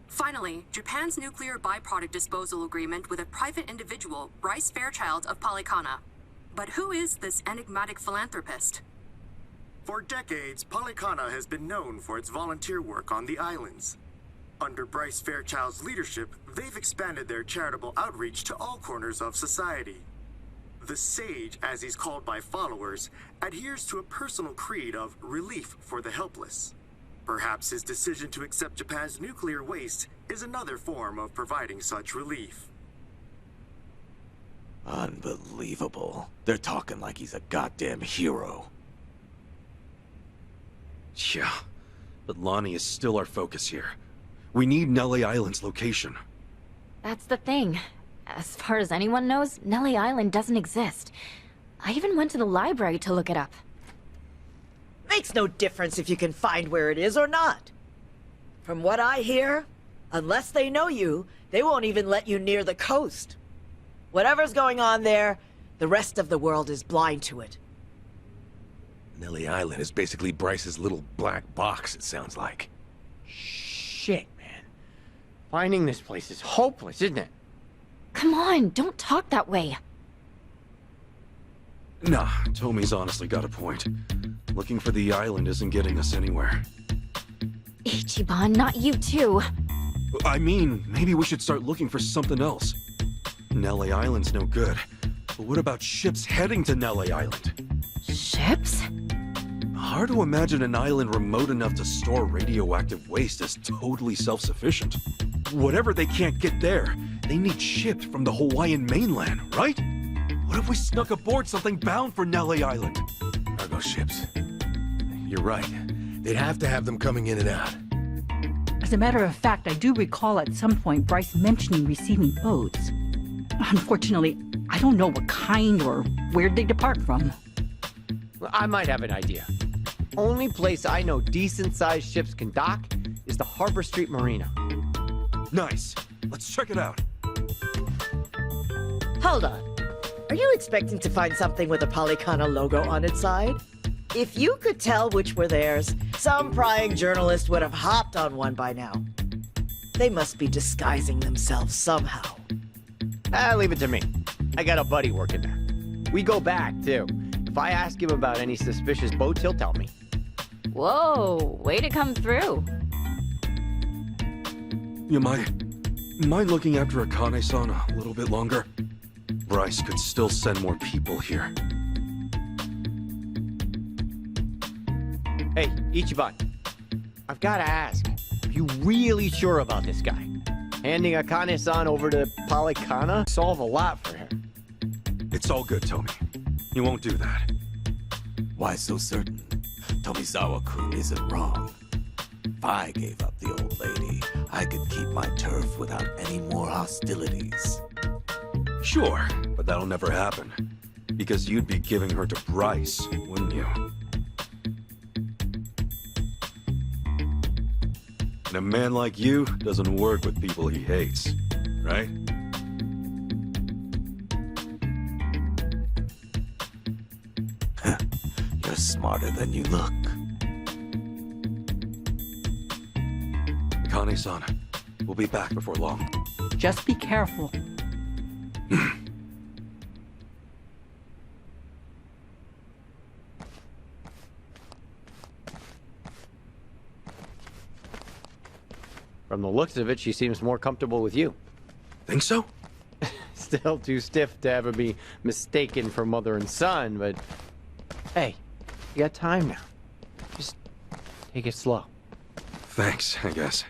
[SPEAKER 14] Finally, Japan's nuclear byproduct disposal agreement with a private individual, Bryce Fairchild of Polycana. But who is this enigmatic philanthropist?
[SPEAKER 20] For decades, Polycana has been known for its volunteer work on the islands.
[SPEAKER 18] Under Bryce Fairchild's leadership, they've expanded their charitable outreach to all corners of society. The Sage, as he's called by followers, adheres to a personal creed of relief for the helpless. Perhaps his decision to accept Japan's nuclear waste is another form of providing such relief.
[SPEAKER 21] Unbelievable. They're talking like he's a goddamn hero.
[SPEAKER 19] Yeah, but Lonnie is still our focus here. We need Nellie Island's location.
[SPEAKER 12] That's the thing. As far as anyone knows, Nellie Island doesn't exist. I even went to the library to look it up.
[SPEAKER 20] Makes no difference if you can find where it is or not. From what I hear, unless they know you, they won't even let you near the coast. Whatever's going on there, the rest of the world is blind to it.
[SPEAKER 21] Nellie Island is basically Bryce's little black box, it sounds like.
[SPEAKER 22] Shit, man. Finding this place is hopeless, isn't it?
[SPEAKER 12] Come on, don't talk that way.
[SPEAKER 19] Nah, Tomi's honestly got a point. Looking for the island isn't getting us anywhere.
[SPEAKER 12] Ichiban, not you too.
[SPEAKER 19] I mean, maybe we should start looking for something else. Nellie Island's no good. But what about ships heading to Nellie Island?
[SPEAKER 12] Ships?
[SPEAKER 19] Hard to imagine an island remote enough to store radioactive waste as totally self-sufficient. Whatever they can't get there, they need shipped from the Hawaiian mainland, right? What if we snuck aboard something bound for Nellie Island?
[SPEAKER 21] Cargo ships. You're right. They'd have to have them coming in and out.
[SPEAKER 25] As a matter of fact, I do recall at some point Bryce mentioning receiving boats. Unfortunately, I don't know what kind or where they depart from.
[SPEAKER 22] I might have an idea. Only place I know decent-sized ships can dock is the Harbor Street Marina.
[SPEAKER 19] Nice. Let's check it out.
[SPEAKER 20] Hold on. Are you expecting to find something with a Polycana logo on its side? If you could tell which were theirs, some prying journalist would have hopped on one by now. They must be disguising themselves somehow.
[SPEAKER 22] Leave it to me. I got a buddy working there. We go back, too. If I ask him about any suspicious boats, he'll tell me.
[SPEAKER 12] Whoa, way to come through.
[SPEAKER 19] Am I looking after Akane-san a little bit longer? Bryce could still send more people here.
[SPEAKER 22] Hey, Ichiban. I've got to ask, are you really sure about this guy? Handing Akane-san over to Polycana solve a lot for him.
[SPEAKER 19] It's all good, Tomi. He won't do that.
[SPEAKER 21] Why so certain? Tomizawa-kun isn't wrong. If I gave up the old lady, I could keep my turf without any more hostilities.
[SPEAKER 19] Sure, but that'll never happen. Because you'd be giving her to Bryce, wouldn't you? And a man like you doesn't work with people he hates, right?
[SPEAKER 21] You're smarter than you look.
[SPEAKER 19] Akane-san, we'll be back before long.
[SPEAKER 25] Just be careful.
[SPEAKER 22] From the looks of it, she seems more comfortable with you.
[SPEAKER 19] Think so?
[SPEAKER 22] Still too stiff to ever be mistaken for mother and son, but... Hey, you got time now. Just take it slow.
[SPEAKER 19] Thanks, I guess.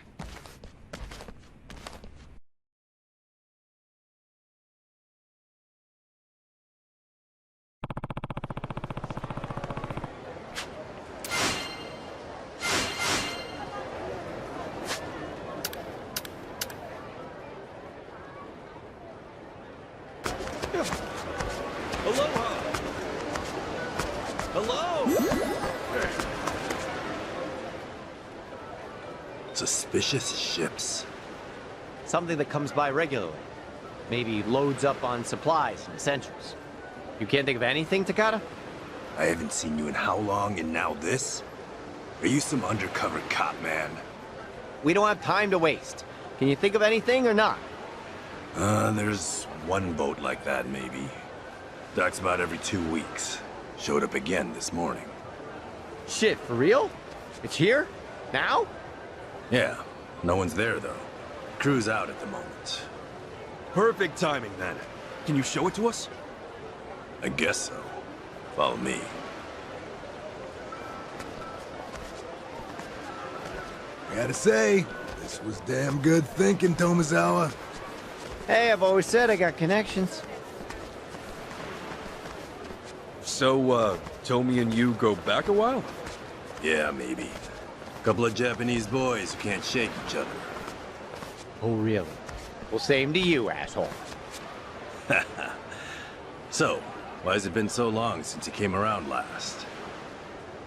[SPEAKER 21] Suspicious ships.
[SPEAKER 22] Something that comes by regularly. Maybe loads up on supplies and essentials. You can't think of anything, Takada?
[SPEAKER 21] I haven't seen you in how long, and now this? Are you some undercover cop, man?
[SPEAKER 22] We don't have time to waste. Can you think of anything or not?
[SPEAKER 21] There's one boat like that, maybe. Docks about every 2 weeks. Showed up again this morning.
[SPEAKER 22] Shit, for real? It's here? Now?
[SPEAKER 21] Yeah,
[SPEAKER 2] No one's there, though. Crew's out at the moment.
[SPEAKER 19] Perfect timing, then. Can you show it to us?
[SPEAKER 2] I guess so. Follow me.
[SPEAKER 10] I gotta say, this was damn good thinking, Tomizawa.
[SPEAKER 22] Hey, I've always said I got connections.
[SPEAKER 19] So, Tomi and you go back a while?
[SPEAKER 2] Yeah, maybe. Couple of Japanese boys who can't shake each other.
[SPEAKER 22] Oh, really? Well, same to you, asshole.
[SPEAKER 2] So, why has it been so long since you came around last?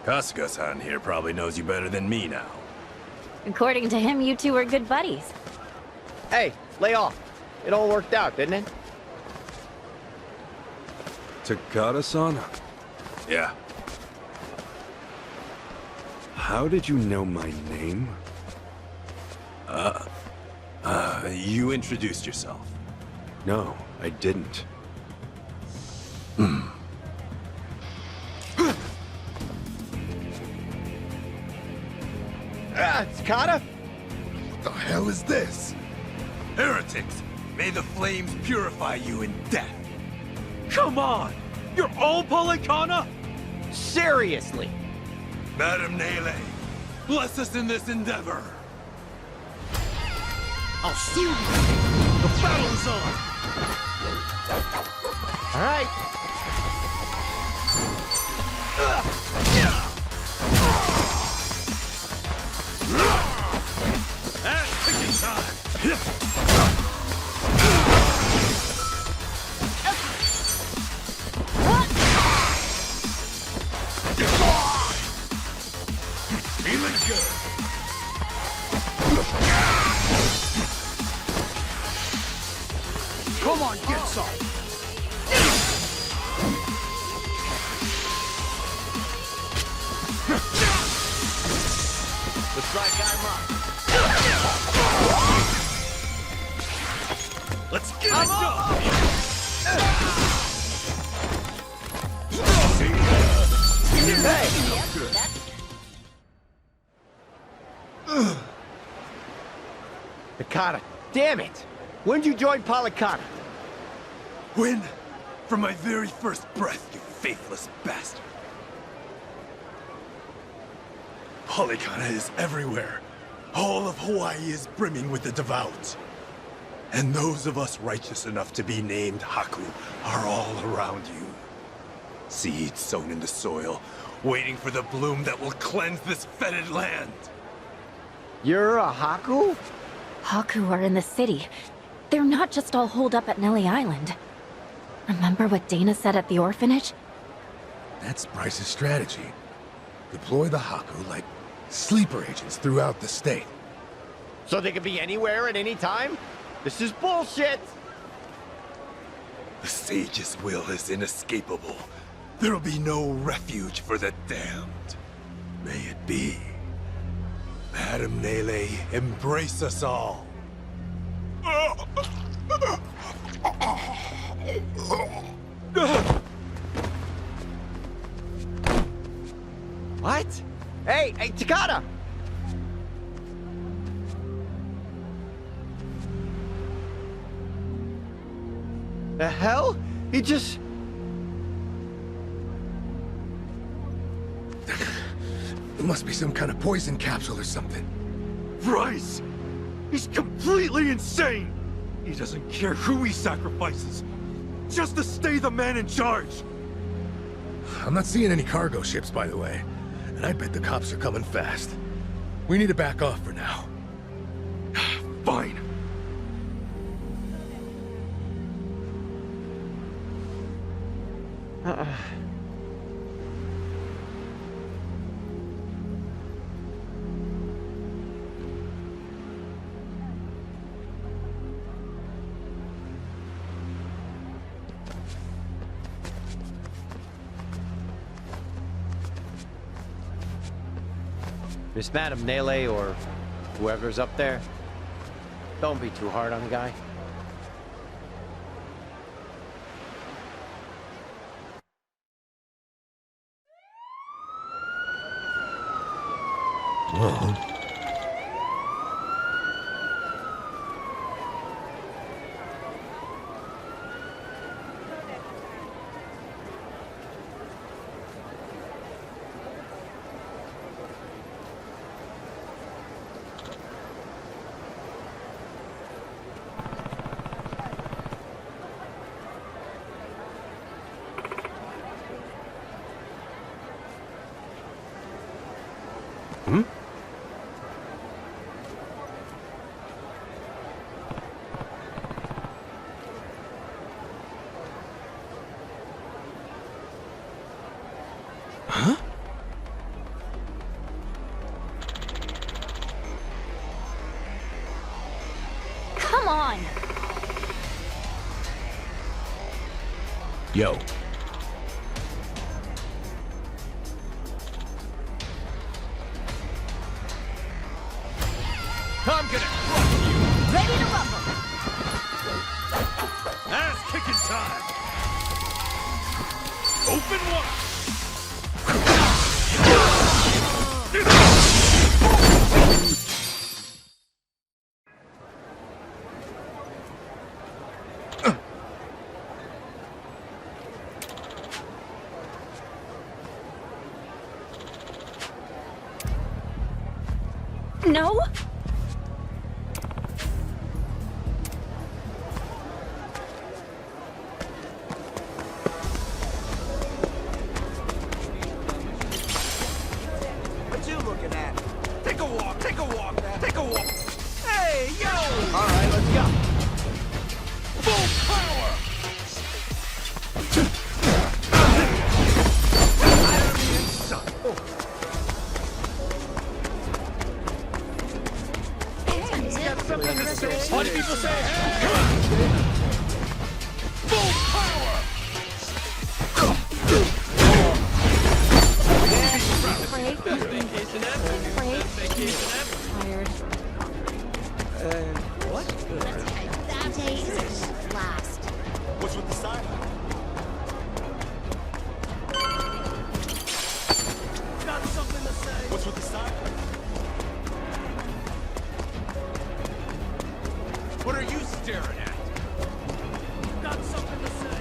[SPEAKER 2] Kasuga-san here probably knows you better than me now.
[SPEAKER 1] According to him, you two are good buddies.
[SPEAKER 22] Hey, lay off. It all worked out, didn't it?
[SPEAKER 19] Takada-san?
[SPEAKER 2] Yeah.
[SPEAKER 19] How did you know my name?
[SPEAKER 2] You introduced yourself.
[SPEAKER 19] No, I didn't.
[SPEAKER 22] Takada?
[SPEAKER 10] What the hell is this?
[SPEAKER 21] Heretics! May the flames purify you in death! Come on! You're all Polycana?
[SPEAKER 22] Seriously?
[SPEAKER 21] Madam Nele, bless us in this endeavor! I'll see you! The battle's on!
[SPEAKER 22] All right.
[SPEAKER 21] Ass-kicking time! Feeling good. Come on, get some.
[SPEAKER 2] Let's try Gaimon.
[SPEAKER 21] Let's get it done!
[SPEAKER 22] Takada, damn it! When'd you join Polycana?
[SPEAKER 21] When? From my very first breath, you faithless bastard. Polycana is everywhere. All of Hawaii is brimming with the devout. And those of us righteous enough to be named Haku are all around you. Seeds sown in the soil, waiting for the bloom that will cleanse this fetid land.
[SPEAKER 22] You're a Haku?
[SPEAKER 1] Haku are in the city. They're not just all holed up at Nelly Island. Remember what Dana said at the orphanage?
[SPEAKER 10] That's Bryce's strategy. Deploy the Haku like sleeper agents throughout the state.
[SPEAKER 22] So they can be anywhere at any time? This is bullshit!
[SPEAKER 21] The sage's will is inescapable. There'll be no refuge for the damned. May it be. Madam Nele, embrace us all.
[SPEAKER 22] What? Hey, Takada! The hell? He just...
[SPEAKER 10] It must be some kind of poison capsule or something.
[SPEAKER 21] Bryce! He's completely insane! He doesn't care who he sacrifices, just to stay the man in charge!
[SPEAKER 10] I'm not seeing any cargo ships, by the way. And I bet the cops are coming fast. We need to back off for now.
[SPEAKER 21] Fine.
[SPEAKER 22] Miss Madam Nele or whoever's up there, don't be too hard on the guy.
[SPEAKER 19] Hmm? Huh?
[SPEAKER 1] Come on!
[SPEAKER 2] Yo.
[SPEAKER 11] I'm gonna crush you!
[SPEAKER 1] Ready to rumble!
[SPEAKER 11] Ass kicking time! Open wide!
[SPEAKER 1] No?
[SPEAKER 4] What you looking at? Take a walk, take a walk, take a walk. Hey, yo! All right, let's go. Full power!
[SPEAKER 11] What do people say? Come on! Full power!
[SPEAKER 1] Tired.
[SPEAKER 4] What?
[SPEAKER 23] That day is a blast.
[SPEAKER 4] What's with the sign? Got something to say. What's with the sign? What are you staring at? Got something to say.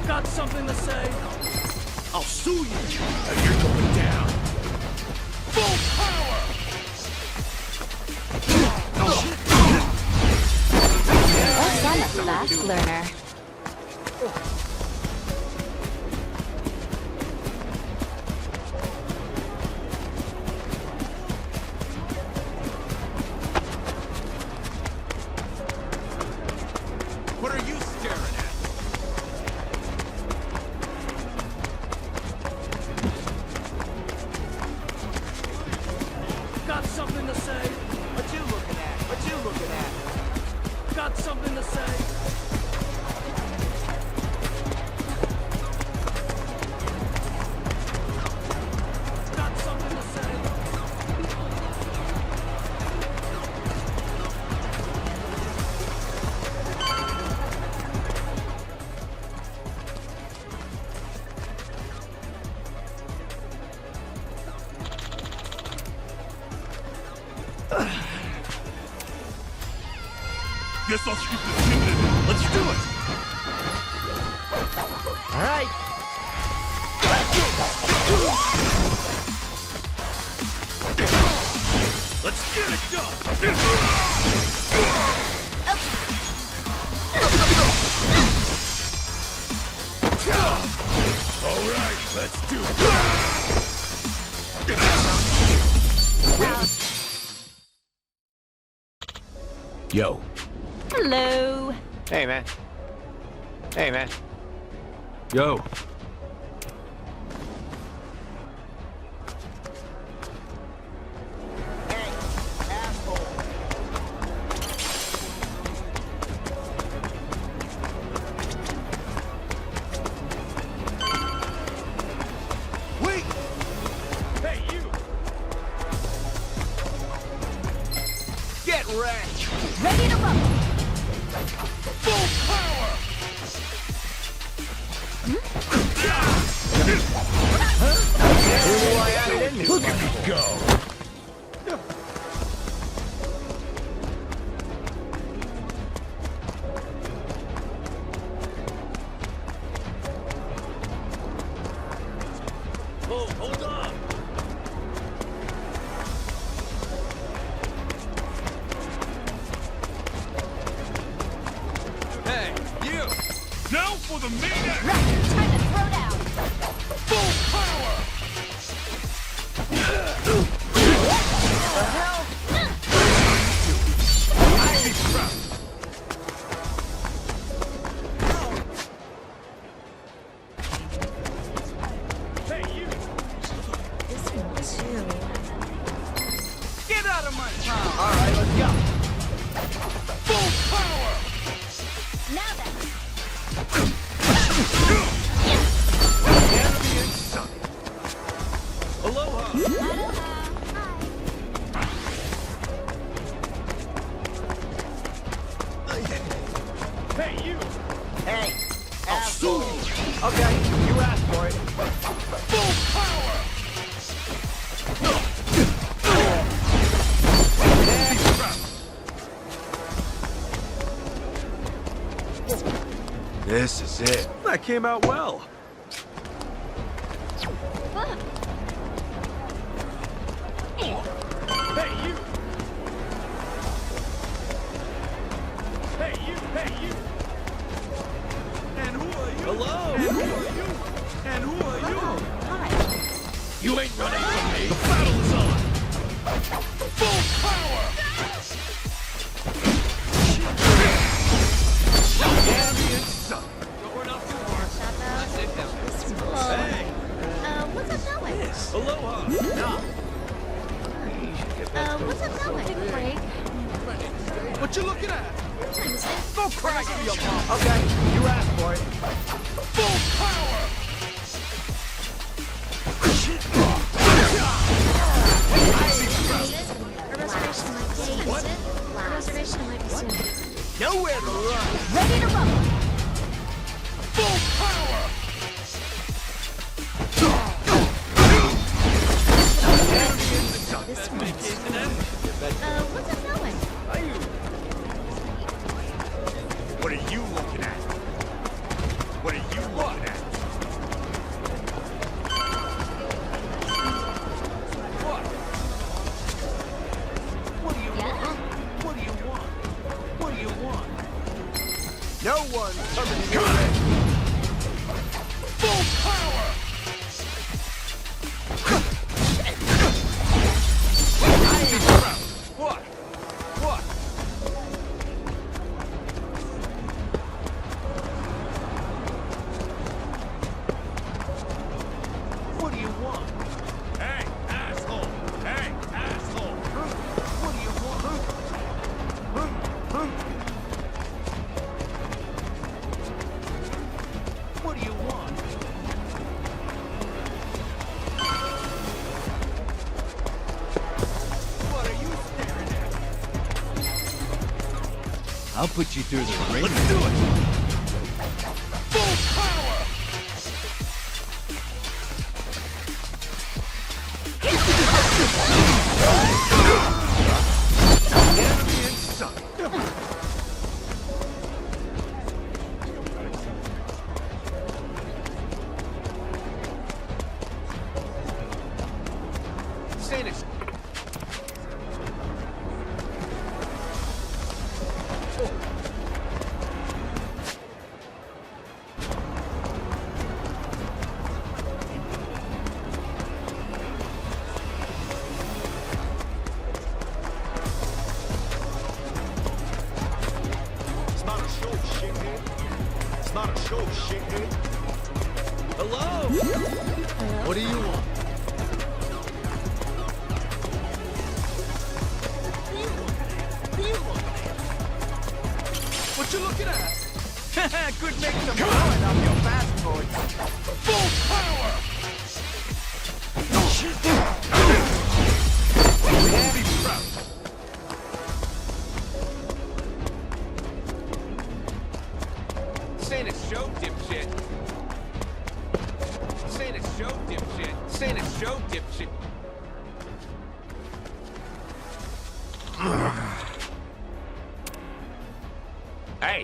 [SPEAKER 4] Got something to say. I'll sue you, and you're going down. Full power!
[SPEAKER 1] Well, I'm a fast learner.
[SPEAKER 4] What are you staring at? Got something to say. What you looking at? What you looking at? Got something to say. Got something to say.
[SPEAKER 11] Guess I'll keep this moving. Let's do it!
[SPEAKER 4] All right.
[SPEAKER 11] Let's get it done! All right, let's do it!
[SPEAKER 2] Yo.
[SPEAKER 1] Hello.
[SPEAKER 22] Hey, man. Hey, man.
[SPEAKER 19] Yo.
[SPEAKER 11] Wait! Hey, you! Get wrecked!
[SPEAKER 1] Ready to rumble.
[SPEAKER 11] Full power! Look at me go! Oh, hold on!
[SPEAKER 4] for the meanest!
[SPEAKER 1] Right, time to throw down!
[SPEAKER 4] Full power!
[SPEAKER 20] The hell?
[SPEAKER 4] Ivy trap! Hey, you!
[SPEAKER 20] This one too.
[SPEAKER 4] Get out of my town!
[SPEAKER 20] All right, let's go.
[SPEAKER 4] Full power!
[SPEAKER 1] Now then!
[SPEAKER 4] Enemy in sight! Aloha! Hey, you!
[SPEAKER 20] Hey, asshole. Okay, you asked for it.
[SPEAKER 4] Full power!
[SPEAKER 19] This is it. That came out well.
[SPEAKER 4] Hey, you! Hey, you! Hey, you! And who are you?
[SPEAKER 19] Hello.
[SPEAKER 4] And who are you? And who are you?
[SPEAKER 1] Hi.
[SPEAKER 4] You ain't running from me! The battle is on! Full power! Enemy in sight! We're not too far. That's it now. Hey!
[SPEAKER 1] What's up that way?
[SPEAKER 4] Aloha!
[SPEAKER 1] What's up that way? Break.
[SPEAKER 4] What you looking at?
[SPEAKER 1] Time to say.
[SPEAKER 4] Go cry to your mom!
[SPEAKER 20] Okay, you asked for it.
[SPEAKER 4] Full power!
[SPEAKER 1] A reservation might be soon.
[SPEAKER 4] What?
[SPEAKER 1] A reservation might be soon.
[SPEAKER 20] Nowhere to run.
[SPEAKER 1] Ready to rumble!
[SPEAKER 4] Full power!
[SPEAKER 1] This one's... what's up that way?
[SPEAKER 4] What are you looking at? What are you looking at? What? What do you want? What do you want? What do you want?
[SPEAKER 20] No one's coming in your way.
[SPEAKER 4] Full power! What? What? What do you want? Hey, asshole! Hey, asshole! What do you want? What do you want? What are you staring at?
[SPEAKER 3] I'll put you through the ring.
[SPEAKER 4] Let's do it! Full power! Enemy in sight! Finish!
[SPEAKER 3] It's not a show, shithead. It's not a show, shithead.
[SPEAKER 4] Hello?
[SPEAKER 3] What do you want?
[SPEAKER 4] What you looking at?
[SPEAKER 20] Could make some noise off your fast forward.
[SPEAKER 4] Full power! Heavy trout! Say the show, dipshit! Say the show, dipshit! Say the show, dipshit! Hey!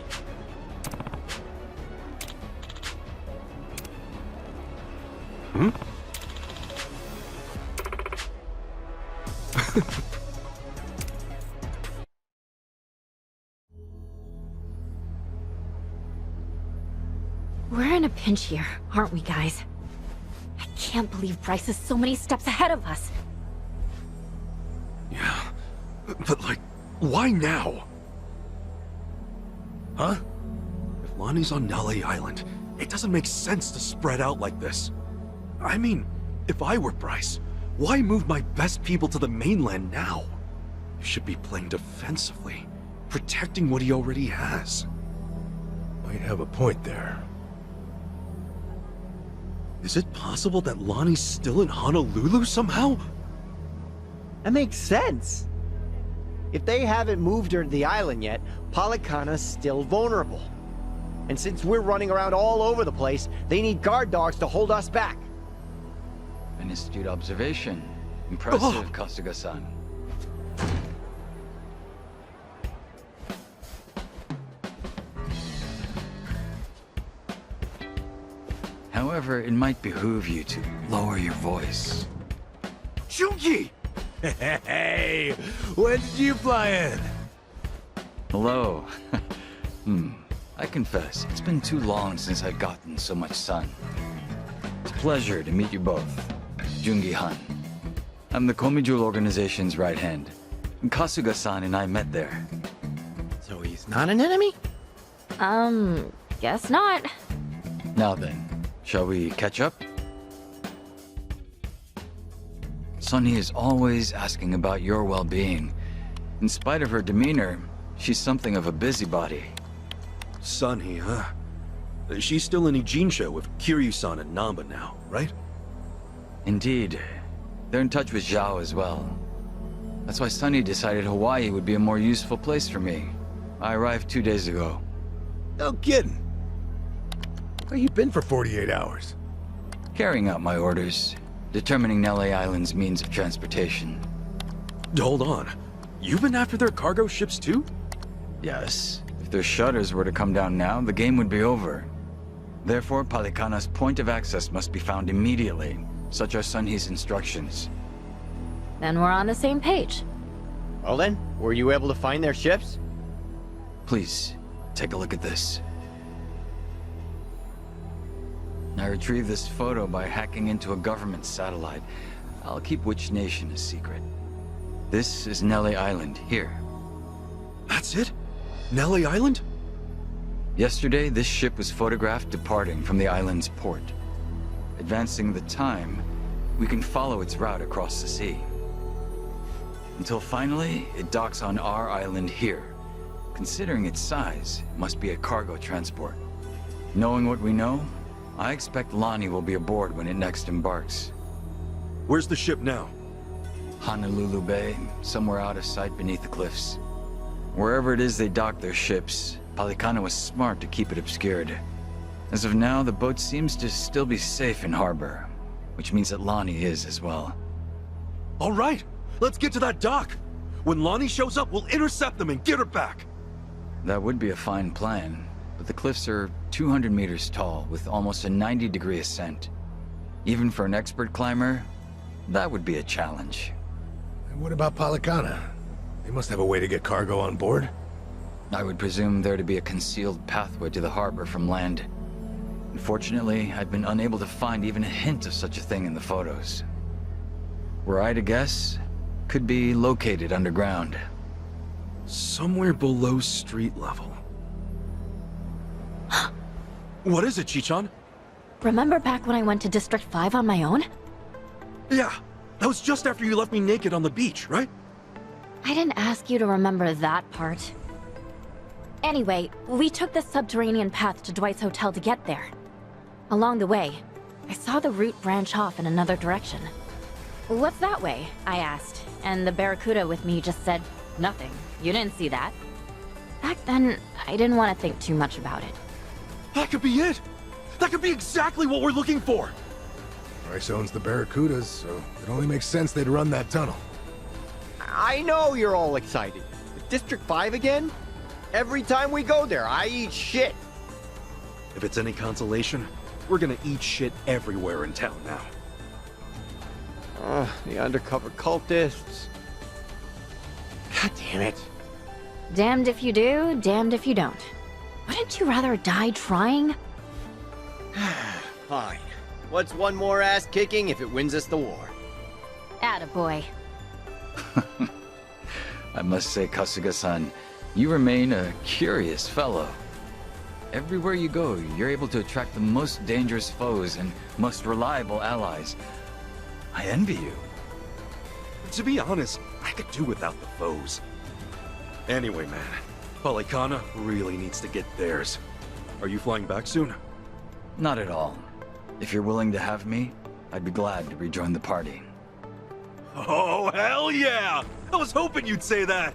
[SPEAKER 19] Hmm?
[SPEAKER 1] We're in a pinch here, aren't we, guys? I can't believe Bryce is so many steps ahead of us.
[SPEAKER 19] Yeah, but like, why now? Huh? If Lonnie's on LA Island, it doesn't make sense to spread out like this. I mean, if I were Bryce, why move my best people to the mainland now? He should be playing defensively, protecting what he already has.
[SPEAKER 10] Might have a point there.
[SPEAKER 19] Is it possible that Lonnie's still in Honolulu somehow?
[SPEAKER 22] That makes sense. If they haven't moved her to the island yet, Polycana's still vulnerable. And since we're running around all over the place, they need guard dogs to hold us back.
[SPEAKER 5] An astute observation. Impressive, Kasuga-san. However, it might behoove you to lower your voice.
[SPEAKER 19] Jungi!
[SPEAKER 2] Hey, when did you fly in?
[SPEAKER 5] Hello. I confess, it's been too long since I've gotten so much sun. It's a pleasure to meet you both. Jungi-han. I'm the Komijul organization's right hand. And Kasuga-san and I met there.
[SPEAKER 6] So he's not an enemy?
[SPEAKER 1] Guess not.
[SPEAKER 5] Now then, shall we catch up? Sunny is always asking about your well-being. In spite of her demeanor, she's something of a busybody.
[SPEAKER 19] Sunny, huh? She's still in Ijincho with Kiryu-san and Namba now, right?
[SPEAKER 5] Indeed. They're in touch with Zhao as well. That's why Sunny decided Hawaii would be a more useful place for me. I arrived 2 days ago.
[SPEAKER 10] No kidding. Where you been for 48 hours?
[SPEAKER 5] Carrying out my orders. Determining Nelly Island's means of transportation.
[SPEAKER 19] Hold on. You've been after their cargo ships too?
[SPEAKER 5] Yes. If their shutters were to come down now, the game would be over. Therefore, Polycana's point of access must be found immediately. Such are Sunhee's instructions.
[SPEAKER 1] Then we're on the same page.
[SPEAKER 22] Well then, were you able to find their ships?
[SPEAKER 5] Please, take a look at this. I retrieved this photo by hacking into a government satellite. I'll keep which nation a secret. This is Nelly Island, here.
[SPEAKER 19] That's it? Nelly Island?
[SPEAKER 5] Yesterday, this ship was photographed departing from the island's port. Advancing the time, we can follow its route across the sea. Until finally, it docks on our island here. Considering its size, it must be a cargo transport. Knowing what we know, I expect Lonnie will be aboard when it next embarks.
[SPEAKER 19] Where's the ship now?
[SPEAKER 5] Honolulu Bay, somewhere out of sight beneath the cliffs. Wherever it is they dock their ships, Polycana was smart to keep it obscured. As of now, the boat seems to still be safe in harbor, which means that Lonnie is as well.
[SPEAKER 19] All right, let's get to that dock. When Lonnie shows up, we'll intercept them and get her back.
[SPEAKER 5] That would be a fine plan, but the cliffs are 200 meters tall with almost a 90-degree ascent. Even for an expert climber, that would be a challenge.
[SPEAKER 10] And what about Polycana? They must have a way to get cargo on board.
[SPEAKER 5] I would presume there to be a concealed pathway to the harbor from land. Unfortunately, I've been unable to find even a hint of such a thing in the photos. Were I to guess, could be located underground.
[SPEAKER 19] Somewhere below street level. What is it, Chichan?
[SPEAKER 1] Remember back when I went to District 5 on my own?
[SPEAKER 19] Yeah, that was just after you left me naked on the beach, right?
[SPEAKER 1] I didn't ask you to remember that part. Anyway, we took the subterranean path to Dwight's hotel to get there. Along the way, I saw the route branch off in another direction. What's that way? I asked, and the Barracuda with me just said, nothing. You didn't see that. Back then, I didn't want to think too much about it.
[SPEAKER 19] That could be it! That could be exactly what we're looking for!
[SPEAKER 10] Bryce owns the Barracudas, so it only makes sense they'd run that tunnel.
[SPEAKER 22] I know you're all excited. But District 5 again? Every time we go there, I eat shit.
[SPEAKER 19] If it's any consolation, we're gonna eat shit everywhere in town now.
[SPEAKER 22] The undercover cultists. God damn it.
[SPEAKER 1] Damned if you do, damned if you don't. Wouldn't you rather die trying?
[SPEAKER 22] Fine. What's one more ass kicking if it wins us the war?
[SPEAKER 12] Attaboy.
[SPEAKER 5] I must say, Kasuga-san, you remain a curious fellow. Everywhere you go, you're able to attract the most dangerous foes and most reliable allies. I envy you.
[SPEAKER 19] To be honest, I could do without the foes. Anyway, man, Polycana really needs to get theirs. Are you flying back soon?
[SPEAKER 5] Not at all. If you're willing to have me, I'd be glad to rejoin the party.
[SPEAKER 19] Oh, hell yeah! I was hoping you'd say that!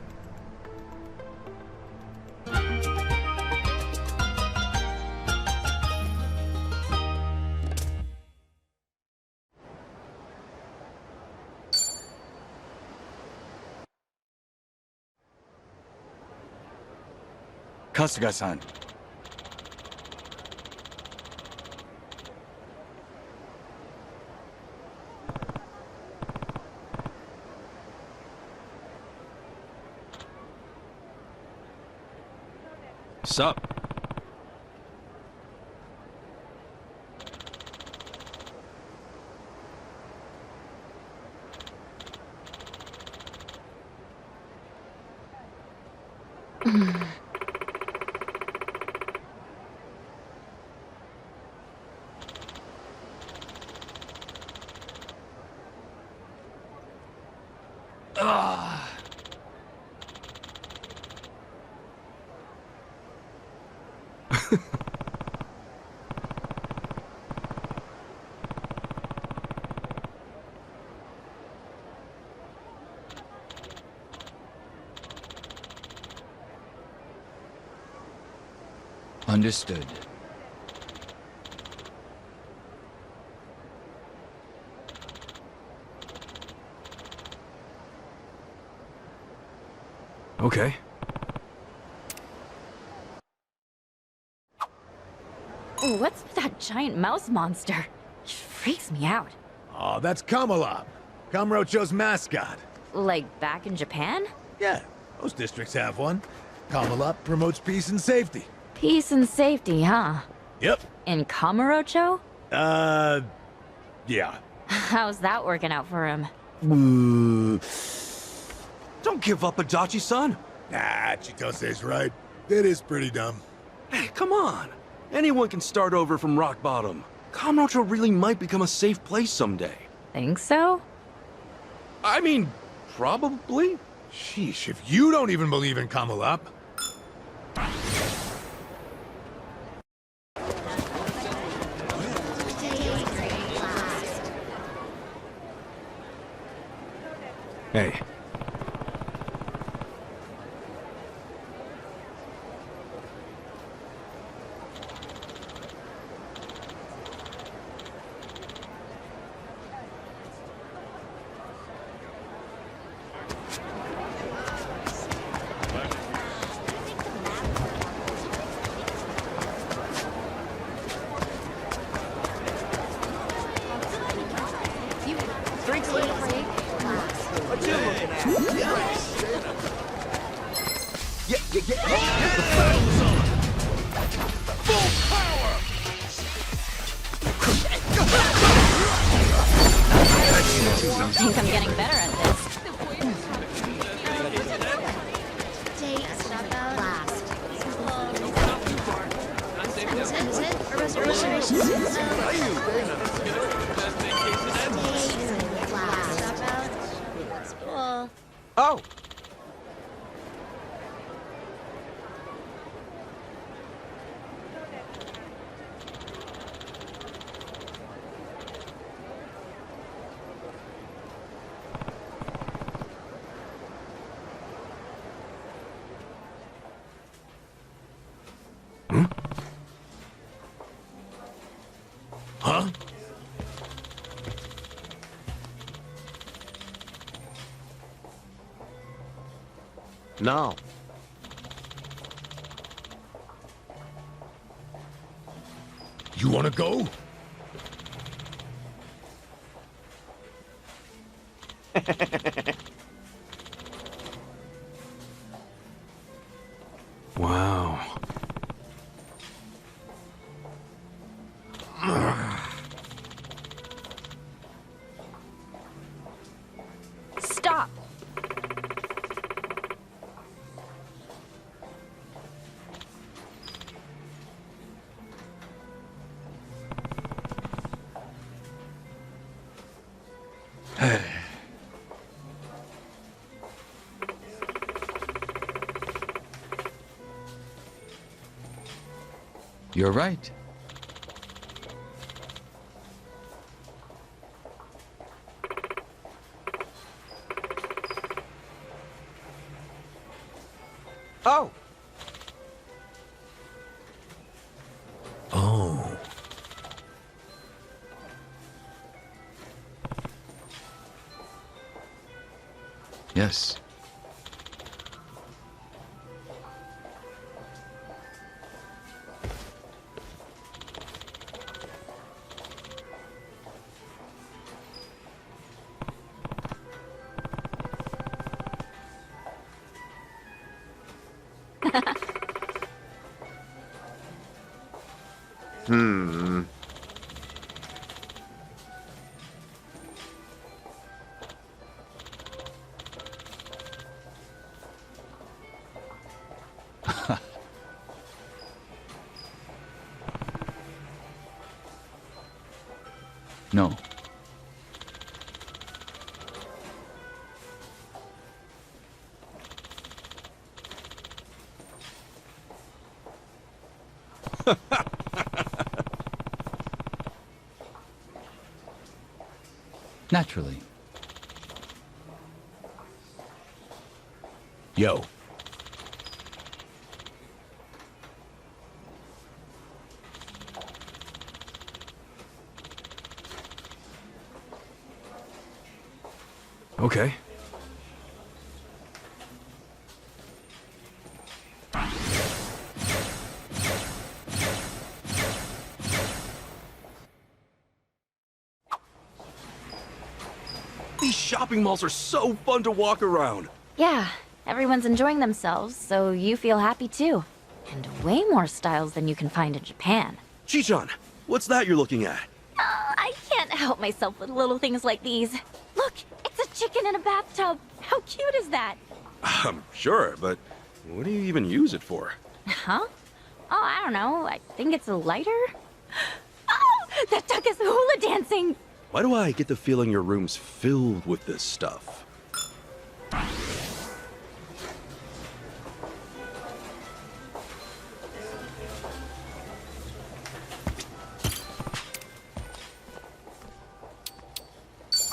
[SPEAKER 5] Kasuga-san.
[SPEAKER 11] Sup?
[SPEAKER 5] Understood.
[SPEAKER 19] Okay.
[SPEAKER 12] Ooh, what's with that giant mouse monster? It freaks me out.
[SPEAKER 10] Oh, that's Kamalop, Kamurocho's mascot.
[SPEAKER 12] Like back in Japan?
[SPEAKER 10] Yeah, most districts have one. Kamalop promotes peace and safety.
[SPEAKER 12] Peace and safety, huh?
[SPEAKER 10] Yep.
[SPEAKER 12] In Kamurocho?
[SPEAKER 10] Yeah.
[SPEAKER 12] How's that working out for him?
[SPEAKER 19] Don't give up, Adachi-san!
[SPEAKER 10] Nah, Chitose's right. It is pretty dumb.
[SPEAKER 19] Hey, come on! Anyone can start over from rock bottom. Kamurocho really might become a safe place someday.
[SPEAKER 12] Think so?
[SPEAKER 19] I mean, probably?
[SPEAKER 10] Sheesh, if you don't even believe in Kamalop.
[SPEAKER 19] Hey.
[SPEAKER 12] I think I'm getting better at this.
[SPEAKER 20] Oh!
[SPEAKER 10] Huh?
[SPEAKER 22] No.
[SPEAKER 10] You wanna go?
[SPEAKER 19] Wow.
[SPEAKER 5] You're right.
[SPEAKER 22] Oh!
[SPEAKER 10] Oh.
[SPEAKER 5] Yes. No. Naturally.
[SPEAKER 10] Yo.
[SPEAKER 19] Okay. These shopping malls are so fun to walk around.
[SPEAKER 12] Yeah, everyone's enjoying themselves, so you feel happy too. And way more styles than you can find in Japan.
[SPEAKER 19] Chichan, what's that you're looking at?
[SPEAKER 12] I can't help myself with little things like these. Look, it's a chicken in a bathtub. How cute is that?
[SPEAKER 19] Sure, but what do you even use it for?
[SPEAKER 12] Huh? Oh, I don't know. I think it's a lighter? Oh, that duck is hula dancing!
[SPEAKER 19] Why do I get the feeling your room's filled with this stuff?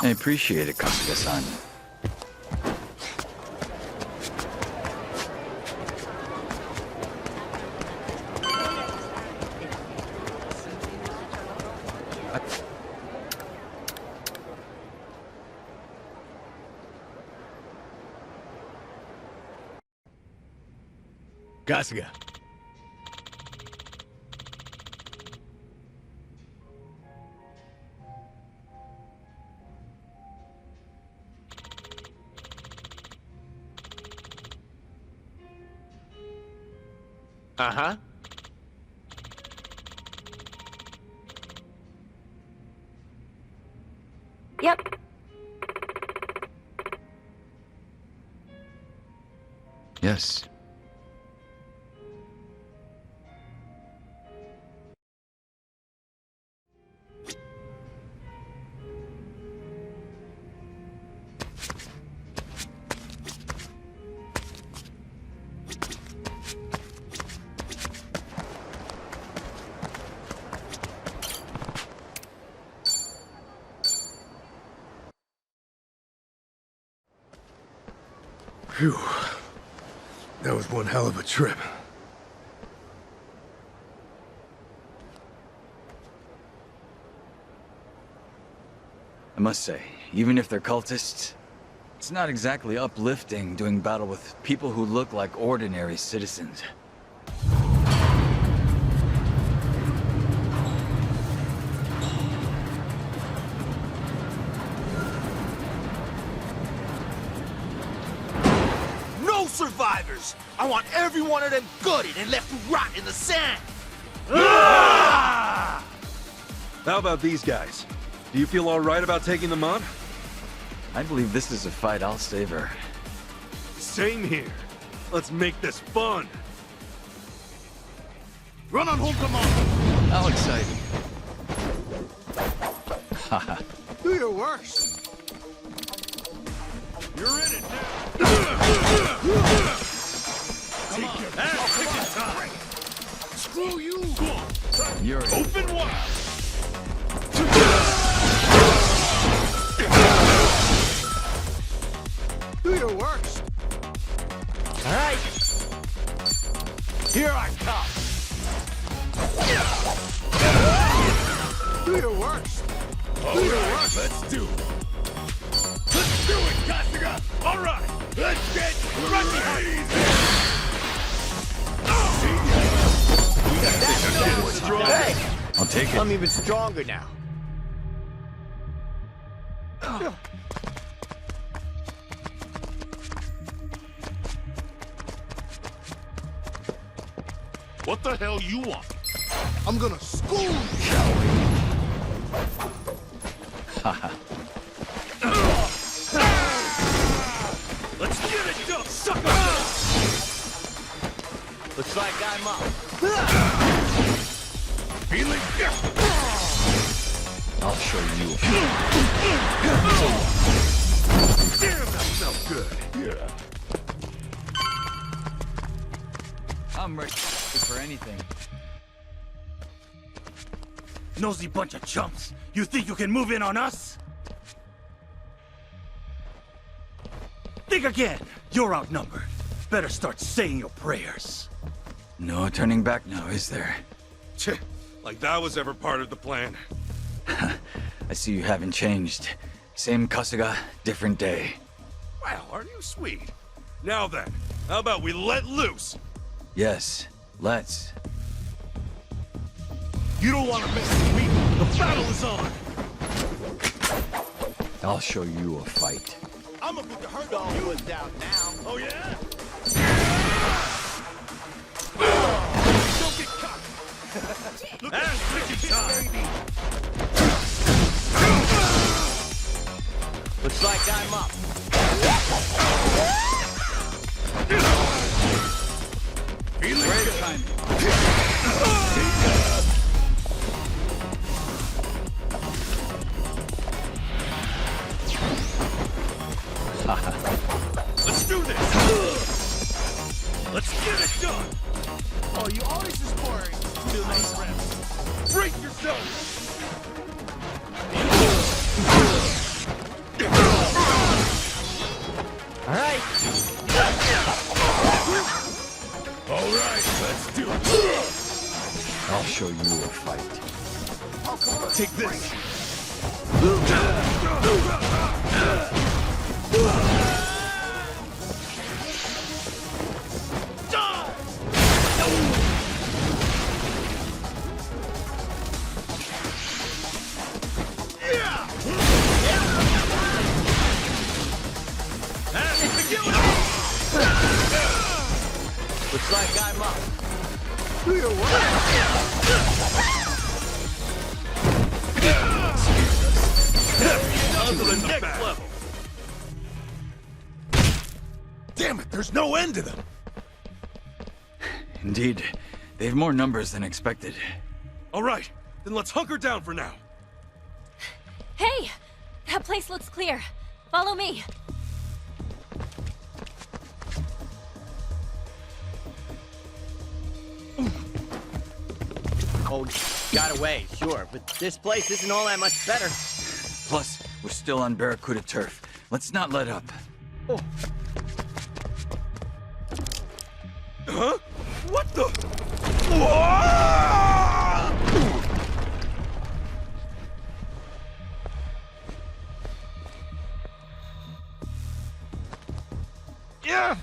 [SPEAKER 5] I appreciate it, Kasuga-san.
[SPEAKER 10] Kasuga.
[SPEAKER 4] Uh-huh.
[SPEAKER 12] Yep.
[SPEAKER 5] Yes.
[SPEAKER 10] Phew. That was one hell of a trip.
[SPEAKER 5] I must say, even if they're cultists, it's not exactly uplifting doing battle with people who look like ordinary citizens.
[SPEAKER 4] No survivors! I want every one of them gutted and left to rot in the sand!
[SPEAKER 19] How about these guys? Do you feel all right about taking them on?
[SPEAKER 5] I believe this is a fight I'll savor.
[SPEAKER 19] Same here. Let's make this fun.
[SPEAKER 4] Run on home, come on!
[SPEAKER 5] How exciting. Haha.
[SPEAKER 4] Do your worst!
[SPEAKER 19] You're in it now.
[SPEAKER 4] Take your time! Screw you! All right. Here I come. Do your worst.
[SPEAKER 21] All right, let's do it. Let's do it, Kasuga! All right, let's get crazy!
[SPEAKER 22] Hey,
[SPEAKER 5] I'll take it.
[SPEAKER 22] I'm even stronger now.
[SPEAKER 21] What the hell you want? I'm gonna school you!
[SPEAKER 5] Haha.
[SPEAKER 21] Let's get it done, sucker!
[SPEAKER 4] Looks like I'm up.
[SPEAKER 21] Feeling good!
[SPEAKER 5] I'll show you.
[SPEAKER 21] Damn, that felt good. Yeah.
[SPEAKER 5] I'm ready for anything.
[SPEAKER 21] Nosy bunch of chumps. You think you can move in on us? Think again. You're outnumbered. Better start saying your prayers.
[SPEAKER 5] No turning back now, is there?
[SPEAKER 21] Like that was ever part of the plan.
[SPEAKER 5] I see you haven't changed. Same Kasuga, different day.
[SPEAKER 21] Wow, aren't you sweet? Now then, how about we let loose?
[SPEAKER 5] Yes, let's.
[SPEAKER 21] You don't want to mess with me. The battle is on.
[SPEAKER 5] I'll show you a fight.
[SPEAKER 21] I'm gonna put the hurt on you.
[SPEAKER 4] What's out now?
[SPEAKER 21] Oh yeah? Don't get cocky. Look at this time.
[SPEAKER 4] Looks like I'm up.
[SPEAKER 21] Great timing. Let's do this! Let's get it done!
[SPEAKER 4] Oh, you always just boring. Do nice reps.
[SPEAKER 21] Break yourself!
[SPEAKER 4] All right.
[SPEAKER 21] All right, let's do it!
[SPEAKER 5] I'll show you a fight.
[SPEAKER 21] Oh, come on. Take this!
[SPEAKER 4] Looks like I'm up.
[SPEAKER 21] On to the next level! Damn it, there's no end to them!
[SPEAKER 5] Indeed, they have more numbers than expected.
[SPEAKER 21] All right, then let's hunker down for now.
[SPEAKER 1] Hey! That place looks clear. Follow me.
[SPEAKER 22] Oh, got away, sure, but this place isn't all that much better.
[SPEAKER 5] Plus, we're still on Barracuda turf. Let's not let up.
[SPEAKER 22] Oh.
[SPEAKER 21] Huh? What the? Whoa! Yeah!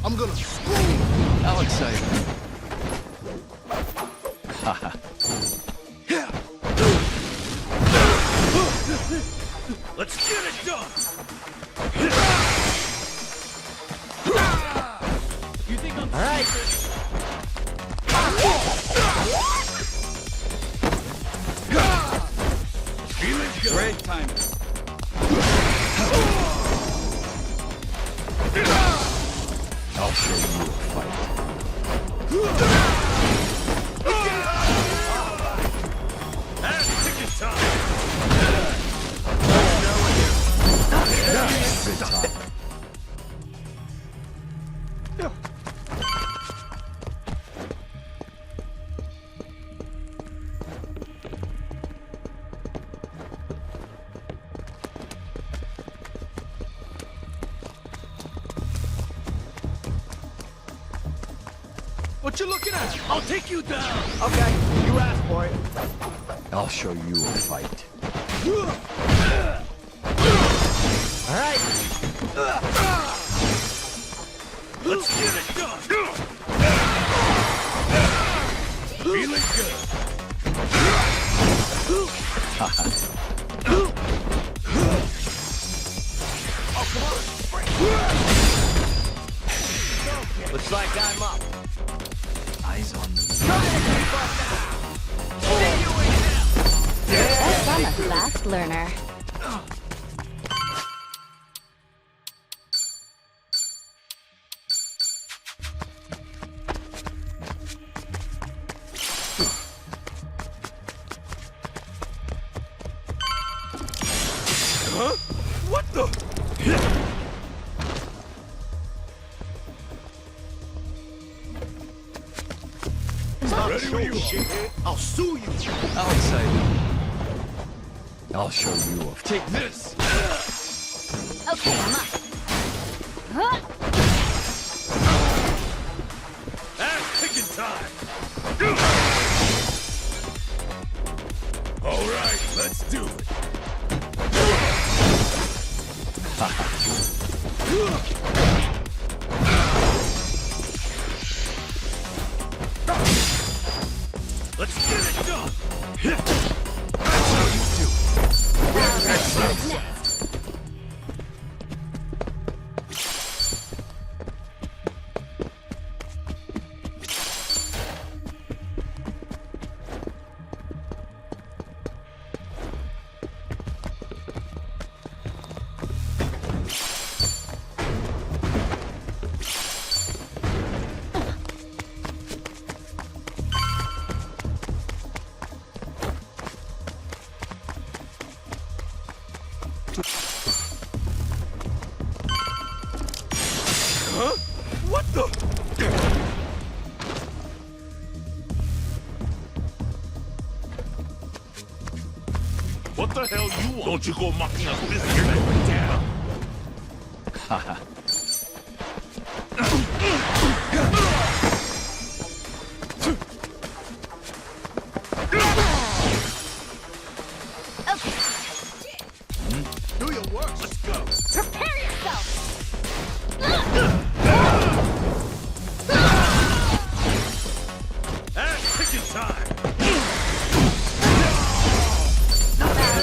[SPEAKER 21] I'm gonna scream!
[SPEAKER 5] How exciting. Haha.
[SPEAKER 21] Let's get it done!
[SPEAKER 17] You think I'm
[SPEAKER 22] all right?
[SPEAKER 21] Feeling good!
[SPEAKER 5] Great timing. I'll show you a fight.
[SPEAKER 21] Ass ticket time!
[SPEAKER 4] What you looking at?
[SPEAKER 17] I'll take you down!
[SPEAKER 22] Okay, you asked for it.
[SPEAKER 5] I'll show you a fight.
[SPEAKER 22] All right.
[SPEAKER 4] Let's get it done! Feeling good! Oh, come on!
[SPEAKER 22] Looks like I'm up.
[SPEAKER 5] Eyes on me.
[SPEAKER 23] I'm a fast learner.
[SPEAKER 4] Huh? What the? Ready when you are. I'll sue you.
[SPEAKER 5] How exciting. I'll show you a
[SPEAKER 4] Take this.
[SPEAKER 23] Okay, I'm up. Huh?
[SPEAKER 4] Ass kicking time. All right, let's do it. Let's get it done. That's how you do it. Excellent. Huh? What the? What the hell you want? Don't you go mucking up business. You're going down.
[SPEAKER 5] Haha.
[SPEAKER 4] Do your work. Let's go.
[SPEAKER 23] Prepare yourself!
[SPEAKER 4] Ass kicking time.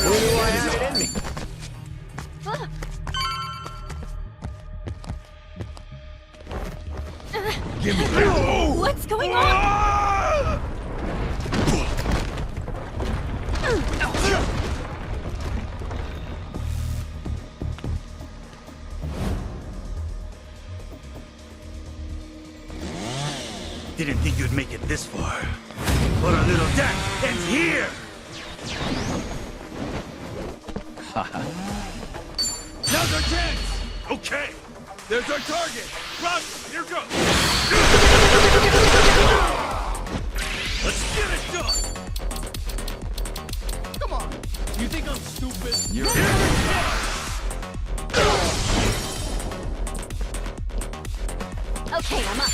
[SPEAKER 22] Who knew I had it in me?
[SPEAKER 4] Give me that.
[SPEAKER 23] What's going on?
[SPEAKER 4] Didn't think you'd make it this far. But our little deck ends here! Now's our chance! Okay, there's our target! Roger, here goes! Let's get it done! Come on, you think I'm stupid?
[SPEAKER 5] You're
[SPEAKER 23] Okay, I'm up.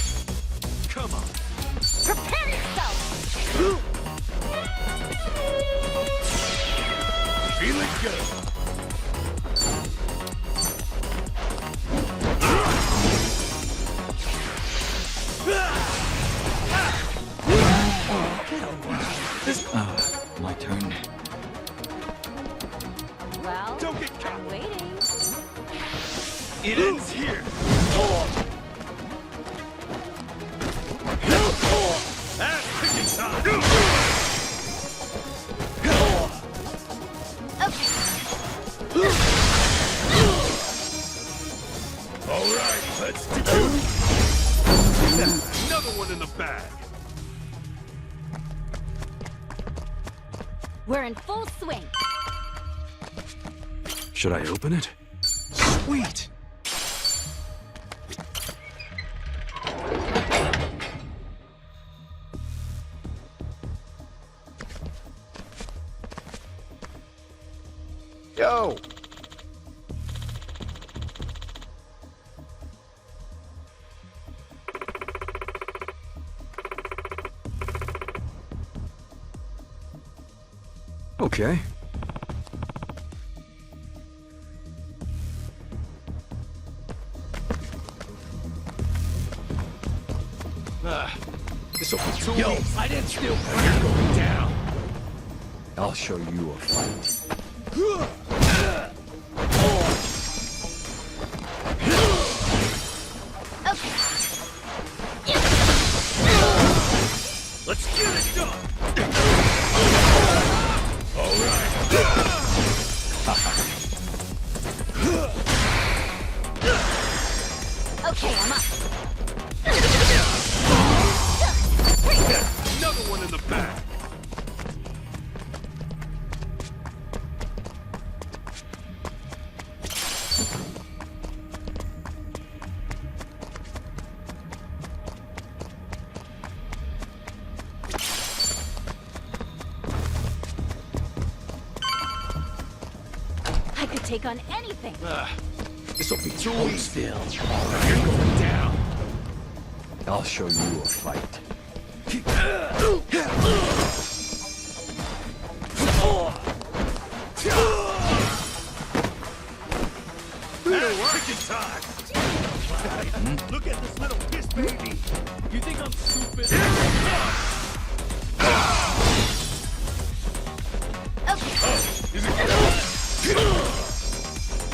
[SPEAKER 4] Come on.
[SPEAKER 23] Prepare yourself!
[SPEAKER 4] Feeling good.
[SPEAKER 5] my turn.
[SPEAKER 23] Well,
[SPEAKER 4] Don't get caught.
[SPEAKER 23] I'm waiting.
[SPEAKER 4] It ends here. Ass kicking time. All right, let's do it. Another one in the bag.
[SPEAKER 23] We're in full swing.
[SPEAKER 19] Should I open it? Sweet!
[SPEAKER 22] Yo!
[SPEAKER 19] Okay.
[SPEAKER 21] This'll be too
[SPEAKER 17] Yo,
[SPEAKER 21] easy.
[SPEAKER 17] I didn't steal.
[SPEAKER 21] You're going down.
[SPEAKER 5] I'll show you a fight.
[SPEAKER 21] Let's get it done. All right.
[SPEAKER 1] Okay, I'm up.
[SPEAKER 21] Another one in the back.
[SPEAKER 1] I could take on anything.
[SPEAKER 21] This'll be too easy. Still. You're going down.
[SPEAKER 5] I'll show you a fight.
[SPEAKER 21] Picking time. Look at this little piss baby.
[SPEAKER 17] You think I'm stupid?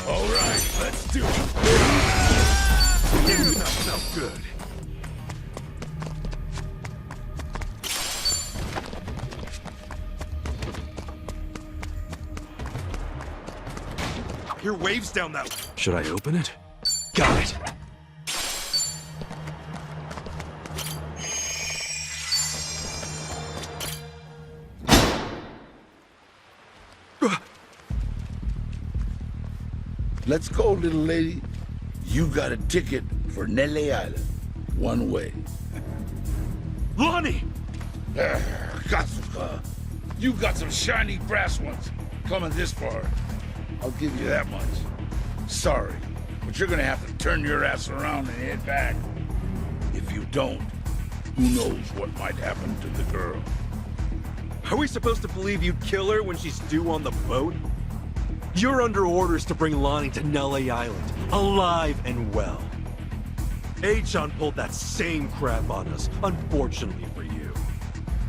[SPEAKER 21] All right, let's do it. That felt good. Hear waves down that way.
[SPEAKER 19] Should I open it? Got it.
[SPEAKER 9] Let's go, little lady. You got a ticket for Natalie Island. One way.
[SPEAKER 21] Lonnie!
[SPEAKER 9] Katsuka, you got some shiny brass ones coming this far. I'll give you that much. Sorry, but you're gonna have to turn your ass around and head back. If you don't, who knows what might happen to the girl.
[SPEAKER 19] Are we supposed to believe you'd kill her when she's due on the boat? You're under orders to bring Lonnie to Natalie Island, alive and well. Achan pulled that same crap on us, unfortunately for you.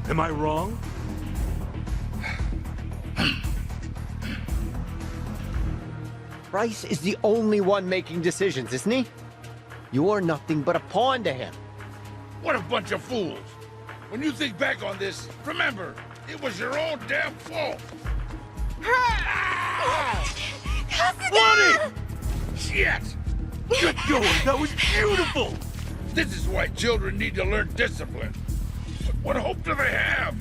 [SPEAKER 19] Am I wrong?
[SPEAKER 22] Bryce is the only one making decisions, isn't he? You're nothing but a pawn to him.
[SPEAKER 9] What a bunch of fools. When you think back on this, remember, it was your own damn fault.
[SPEAKER 21] Lonnie!
[SPEAKER 9] Shit!
[SPEAKER 21] Good going, that was beautiful!
[SPEAKER 9] This is why children need to learn discipline. But what hope do they have?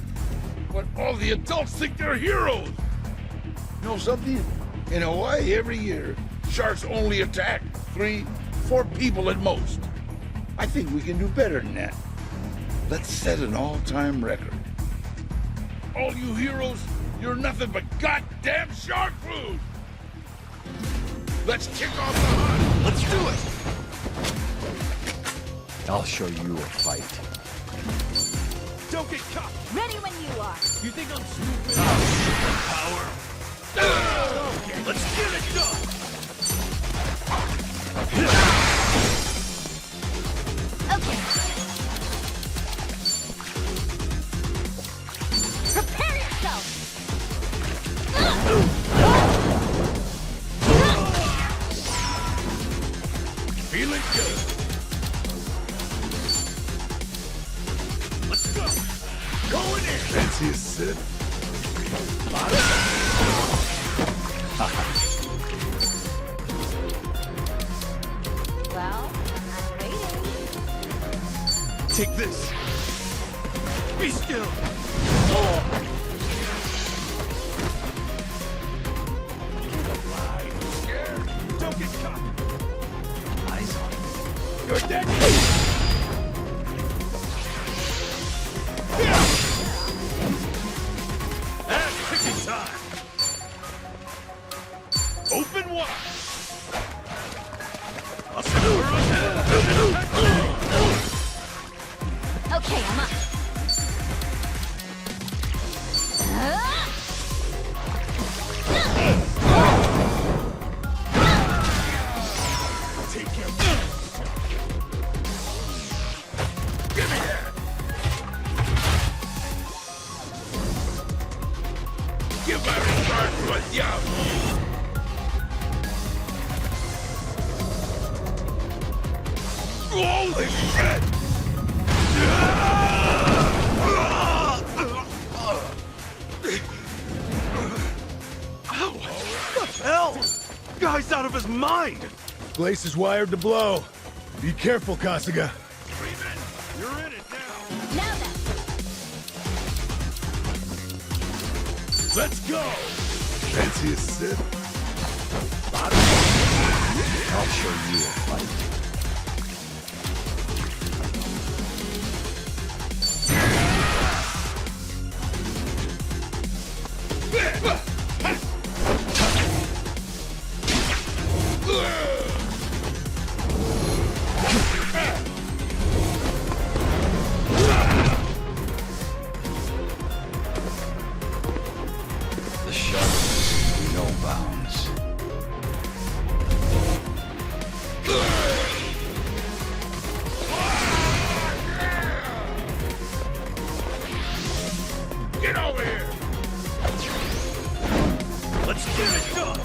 [SPEAKER 9] When all the adults think they're heroes? You know something? In Hawaii every year, sharks only attack 3, 4 people at most. I think we can do better than that. Let's set an all-time record. All you heroes, you're nothing but goddamn shark food! Let's kick off the hunt!
[SPEAKER 21] Let's do it!
[SPEAKER 5] I'll show you a fight.
[SPEAKER 21] Don't get caught!
[SPEAKER 1] Ready when you are.
[SPEAKER 21] You think I'm stupid? Power! Let's get it done!
[SPEAKER 1] Okay. Prepare yourself.
[SPEAKER 9] Feeling good.
[SPEAKER 21] Let's go!
[SPEAKER 9] Going in!
[SPEAKER 21] Fancy a sip?
[SPEAKER 1] Well, I'm waiting.
[SPEAKER 21] Take this! Be still! Don't get caught! Eyes on it. You're dead! And picking time! Open wide!
[SPEAKER 1] Okay, I'm up.
[SPEAKER 9] Holy shit!
[SPEAKER 19] Ow! What the hell? Guy's out of his mind!
[SPEAKER 10] Place is wired to blow. Be careful, Kasuga.
[SPEAKER 9] You're in it now.
[SPEAKER 23] Now then.
[SPEAKER 10] Let's go! Fancy a sip?
[SPEAKER 2] I'll show you a fight. The shadows know no bounds.
[SPEAKER 9] Get over here!
[SPEAKER 19] Let's get it done!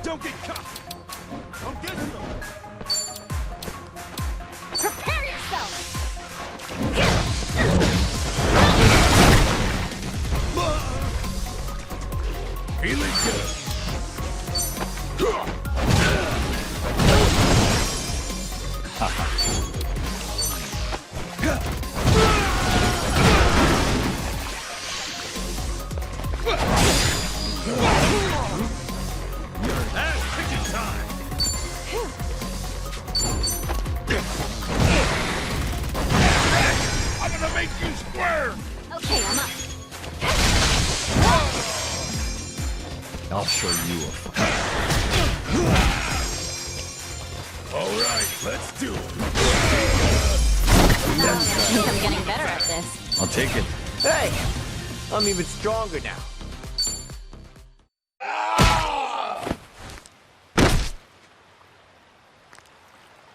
[SPEAKER 19] Don't get caught! Don't get some!
[SPEAKER 23] Prepare yourself!
[SPEAKER 10] Feeling good.
[SPEAKER 9] I'm gonna make you squirm!
[SPEAKER 23] Okay, I'm up.
[SPEAKER 2] I'll show you a fight.
[SPEAKER 10] All right, let's do it.
[SPEAKER 1] I think I'm getting better at this.
[SPEAKER 2] I'll take it.
[SPEAKER 22] Hey! I'm even stronger now.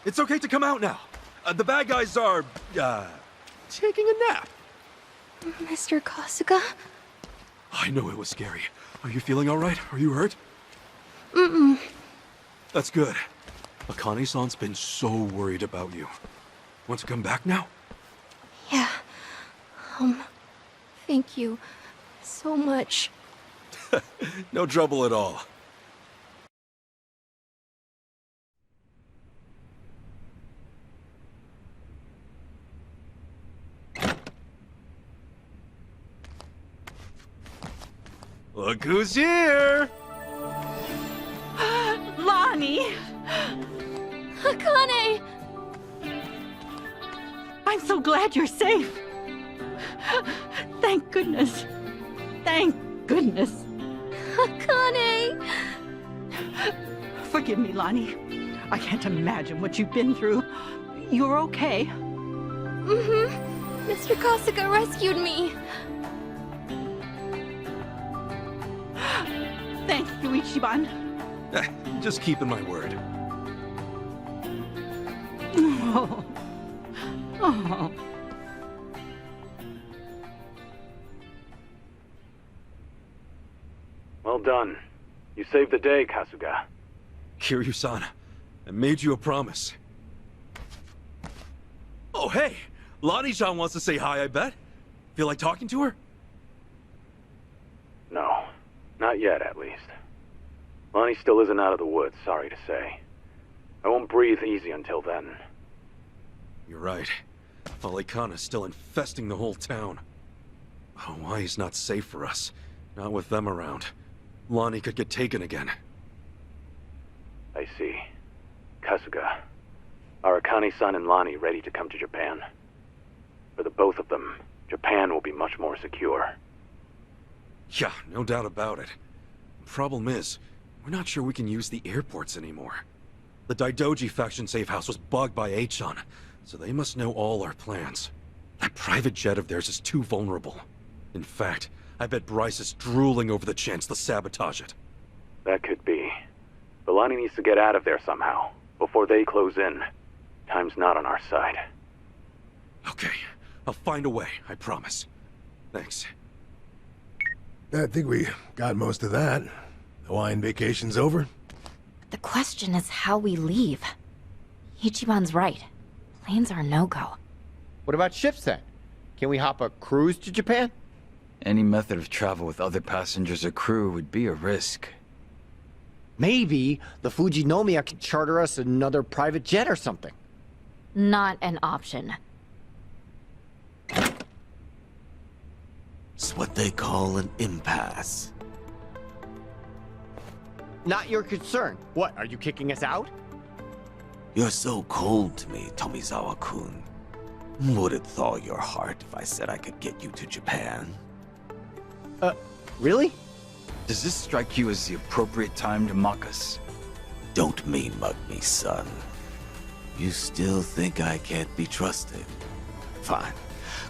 [SPEAKER 19] It's okay to come out now. The bad guys are, taking a nap.
[SPEAKER 1] Mr. Kasuga?
[SPEAKER 19] I know it was scary. Are you feeling all right? Are you hurt?
[SPEAKER 1] Mm-mm.
[SPEAKER 19] That's good. Akane-san's been so worried about you. Want to come back now?
[SPEAKER 1] Yeah. Thank you so much.
[SPEAKER 19] No trouble at all. Look who's here!
[SPEAKER 25] Lonnie!
[SPEAKER 1] Akane!
[SPEAKER 25] I'm so glad you're safe. Thank goodness. Thank goodness.
[SPEAKER 1] Akane!
[SPEAKER 25] Forgive me, Lonnie. I can't imagine what you've been through. You're okay.
[SPEAKER 1] Mm-hmm. Mr. Kasuga rescued me.
[SPEAKER 25] Thank you, Ichiban.
[SPEAKER 19] Just keeping my word.
[SPEAKER 25] Oh. Oh.
[SPEAKER 19] Well done. You saved the day, Kasuga. Kiryu-san, I made you a promise. Oh, hey! Lonnie-chan wants to say hi, I bet. Feel like talking to her?
[SPEAKER 7] No. Not yet, at least. Lonnie still isn't out of the woods, sorry to say. I won't breathe easy until then.
[SPEAKER 19] You're right. Polycana's still infesting the whole town. Hawaii's not safe for us. Not with them around. Lonnie could get taken again.
[SPEAKER 7] I see. Kasuga. Are Akane-san and Lonnie ready to come to Japan? For the both of them, Japan will be much more secure.
[SPEAKER 19] Yeah, no doubt about it. The problem is, we're not sure we can use the airports anymore. The Daidoji faction safe house was bugged by Achan, so they must know all our plans. That private jet of theirs is too vulnerable. In fact, I bet Bryce is drooling over the chance to sabotage it.
[SPEAKER 7] That could be. But Lonnie needs to get out of there somehow, before they close in. Time's not on our side.
[SPEAKER 19] Okay, I'll find a way, I promise. Thanks.
[SPEAKER 10] I think we got most of that. Hawaiian vacation's over?
[SPEAKER 12] The question is how we leave. Ichiban's right. Planes are no-go.
[SPEAKER 22] What about ships then? Can we hop a cruise to Japan?
[SPEAKER 5] Any method of travel with other passengers or crew would be a risk.
[SPEAKER 22] Maybe the Fujinomiya can charter us another private jet or something.
[SPEAKER 12] Not an option.
[SPEAKER 8] It's what they call an impasse.
[SPEAKER 22] Not your concern. What, are you kicking us out?
[SPEAKER 8] You're so cold to me, Tomizawa-kun. Would it thaw your heart if I said I could get you to Japan?
[SPEAKER 22] Really?
[SPEAKER 5] Does this strike you as the appropriate time to mock us?
[SPEAKER 8] Don't mean mug me, son. You still think I can't be trusted? Fine.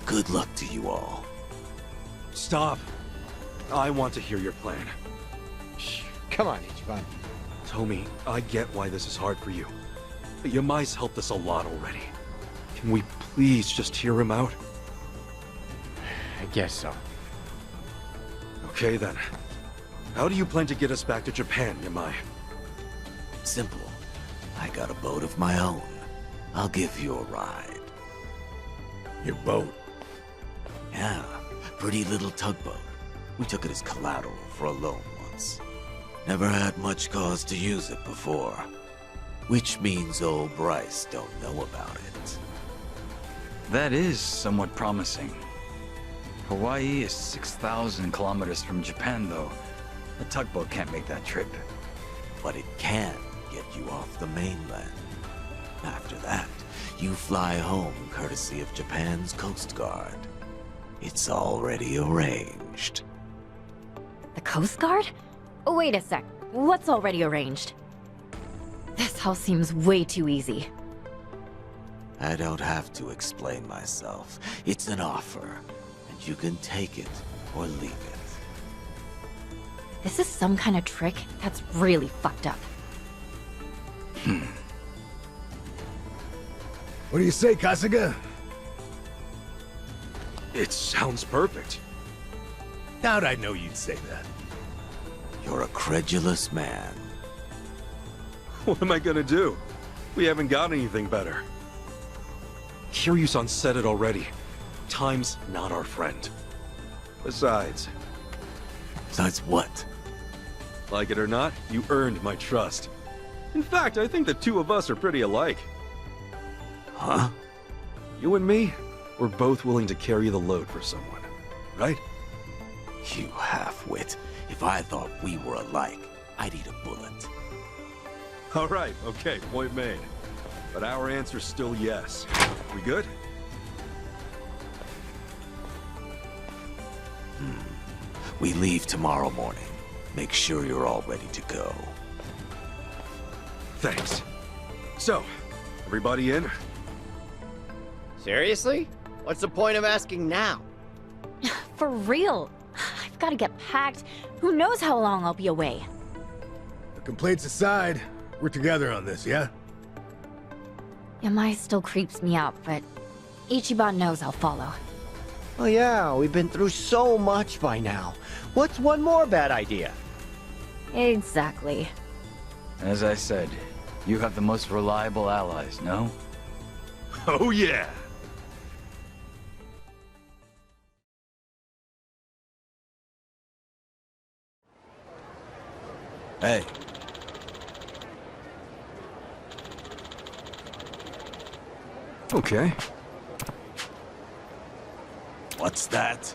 [SPEAKER 8] Good luck to you all.
[SPEAKER 19] Stop. I want to hear your plan.
[SPEAKER 22] Shh. Come on, Ichiban.
[SPEAKER 19] Tomi, I get why this is hard for you. But Yamai's helped us a lot already. Can we please just hear him out?
[SPEAKER 22] I guess so.
[SPEAKER 19] Okay then. How do you plan to get us back to Japan, Yamai?
[SPEAKER 8] Simple. I got a boat of my own. I'll give you a ride.
[SPEAKER 10] Your boat?
[SPEAKER 8] Yeah, pretty little tugboat. We took it as collateral for a loan once. Never had much cause to use it before. Which means old Bryce don't know about it.
[SPEAKER 5] That is somewhat promising. Hawaii is 6,000 kilometers from Japan, though. A tugboat can't make that trip.
[SPEAKER 8] But it can get you off the mainland. After that, you fly home courtesy of Japan's Coast Guard. It's already arranged.
[SPEAKER 12] The Coast Guard? Oh, wait a sec. What's already arranged? This all seems way too easy.
[SPEAKER 8] I don't have to explain myself. It's an offer, and you can take it or leave it.
[SPEAKER 12] This is some kind of trick that's really fucked up.
[SPEAKER 10] What do you say, Kasuga?
[SPEAKER 19] It sounds perfect.
[SPEAKER 10] How'd I know you'd say that?
[SPEAKER 8] You're a credulous man.
[SPEAKER 19] What am I gonna do? We haven't got anything better. Kiryu-san said it already. Time's not our friend. Besides
[SPEAKER 8] what?
[SPEAKER 19] Like it or not, you earned my trust. In fact, I think the two of us are pretty alike.
[SPEAKER 8] Huh?
[SPEAKER 19] You and me, we're both willing to carry the load for someone, right?
[SPEAKER 8] You half-wit. If I thought we were alike, I'd eat a bullet.
[SPEAKER 19] All right, okay, point made. But our answer's still yes. We good?
[SPEAKER 8] We leave tomorrow morning. Make sure you're all ready to go.
[SPEAKER 19] Thanks. So, everybody in?
[SPEAKER 22] Seriously? What's the point of asking now?
[SPEAKER 12] For real. I've got to get packed. Who knows how long I'll be away.
[SPEAKER 10] The complaints aside, we're together on this, yeah?
[SPEAKER 12] Yamai still creeps me out, but Ichiban knows I'll follow.
[SPEAKER 22] Oh yeah, we've been through so much by now. What's one more bad idea?
[SPEAKER 12] Exactly.
[SPEAKER 5] As I said, you have the most reliable allies, no?
[SPEAKER 19] Oh yeah!
[SPEAKER 8] Hey.
[SPEAKER 19] Okay.
[SPEAKER 8] What's that?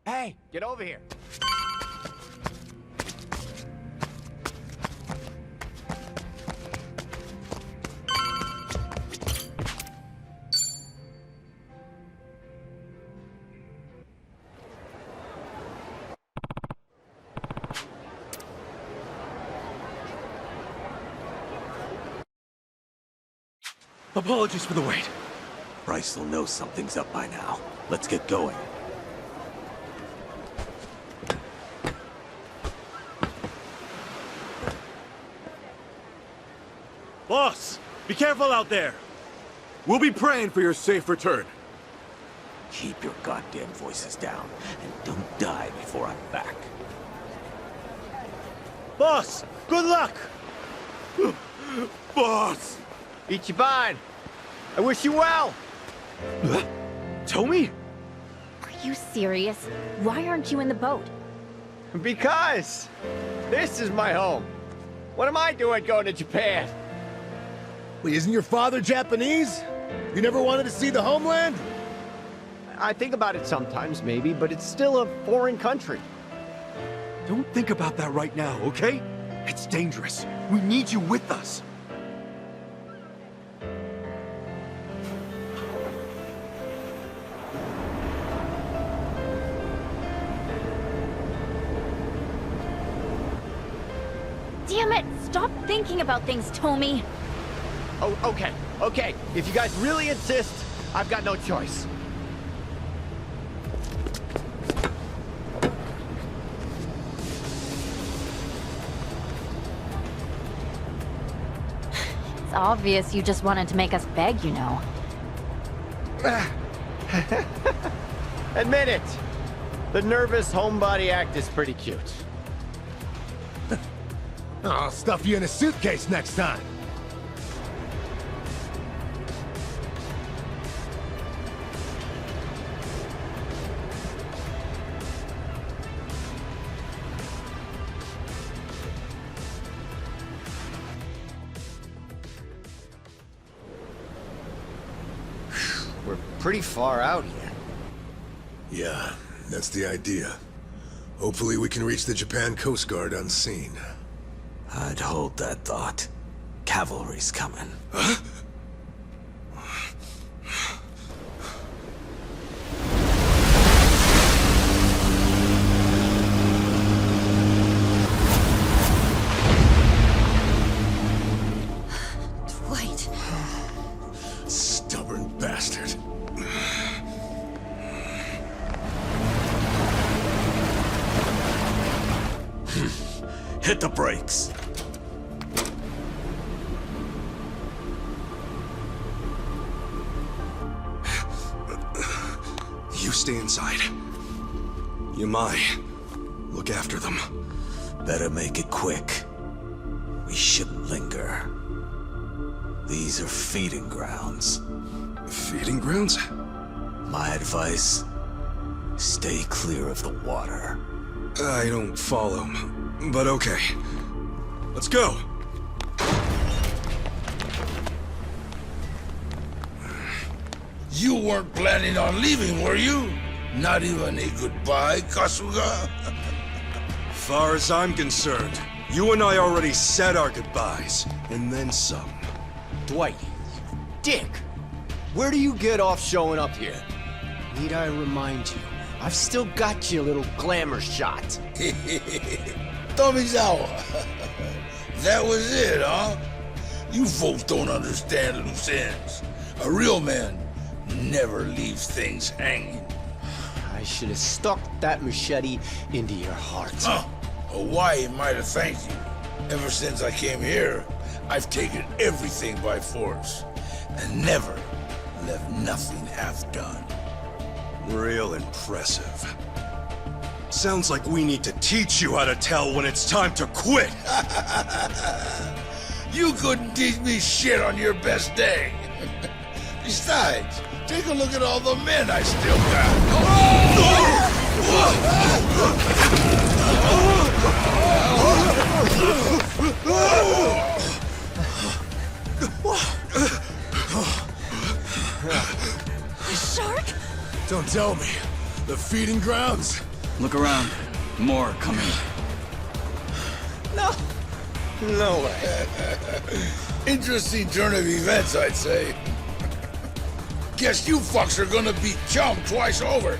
[SPEAKER 22] Hey, get over here.
[SPEAKER 19] Apologies for the wait.
[SPEAKER 8] Bryce will know something's up by now. Let's get going.
[SPEAKER 19] Boss, be careful out there. We'll be praying for your safe return.
[SPEAKER 8] Keep your goddamn voices down, and don't die before I'm back.
[SPEAKER 22] Boss, good luck!
[SPEAKER 19] Boss!
[SPEAKER 22] Ichiban, I wish you well!
[SPEAKER 19] Tomi?
[SPEAKER 12] Are you serious? Why aren't you in the boat?
[SPEAKER 22] Because this is my home. What am I doing going to Japan?
[SPEAKER 10] Wait, isn't your father Japanese? You never wanted to see the homeland?
[SPEAKER 22] I think about it sometimes, maybe, but it's still a foreign country.
[SPEAKER 19] Don't think about that right now, okay? It's dangerous. We need you with us.
[SPEAKER 12] Damn it! Stop thinking about things, Tomi!
[SPEAKER 22] Oh, okay. If you guys really insist, I've got no choice.
[SPEAKER 12] It's obvious you just wanted to make us beg, you know.
[SPEAKER 22] Admit it. The nervous homebody act is pretty cute.
[SPEAKER 10] I'll stuff you in a suitcase next time.
[SPEAKER 22] We're pretty far out here.
[SPEAKER 10] Yeah, that's the idea. Hopefully we can reach the Japan Coast Guard unseen.
[SPEAKER 8] I'd hold that thought. Cavalry's coming.
[SPEAKER 10] Huh?
[SPEAKER 1] Dwight.
[SPEAKER 10] Stubborn bastard.
[SPEAKER 8] Hit the brakes.
[SPEAKER 21] You stay inside. Yamai, look after them.
[SPEAKER 8] Better make it quick. We shouldn't linger. These are feeding grounds.
[SPEAKER 21] Feeding grounds?
[SPEAKER 8] My advice, stay clear of the water.
[SPEAKER 21] I don't follow, but okay. Let's go.
[SPEAKER 9] You weren't planning on leaving, were you? Not even a goodbye, Kasuga?
[SPEAKER 21] Far as I'm concerned, you and I already said our goodbyes, and then some.
[SPEAKER 22] Dwight, you dick! Where do you get off showing up here? Need I remind you, I've still got you a little glamour shot.
[SPEAKER 9] Tomizawa. That was it, huh? You folks don't understand loose ends. A real man never leaves things hanging.
[SPEAKER 22] I should have stuck that machete into your heart.
[SPEAKER 9] Hawaii might have thanked you. Ever since I came here, I've taken everything by force and never left nothing half done.
[SPEAKER 21] Real impressive. Sounds like we need to teach you how to tell when it's time to quit.
[SPEAKER 9] You couldn't teach me shit on your best day. Besides, take a look at all the men I still
[SPEAKER 1] Shark?
[SPEAKER 10] Don't tell me. The feeding grounds?
[SPEAKER 5] Look around. More coming.
[SPEAKER 22] No. No way.
[SPEAKER 9] Interesting turn of events, I'd say. Guess you fucks are gonna beat Chum twice over.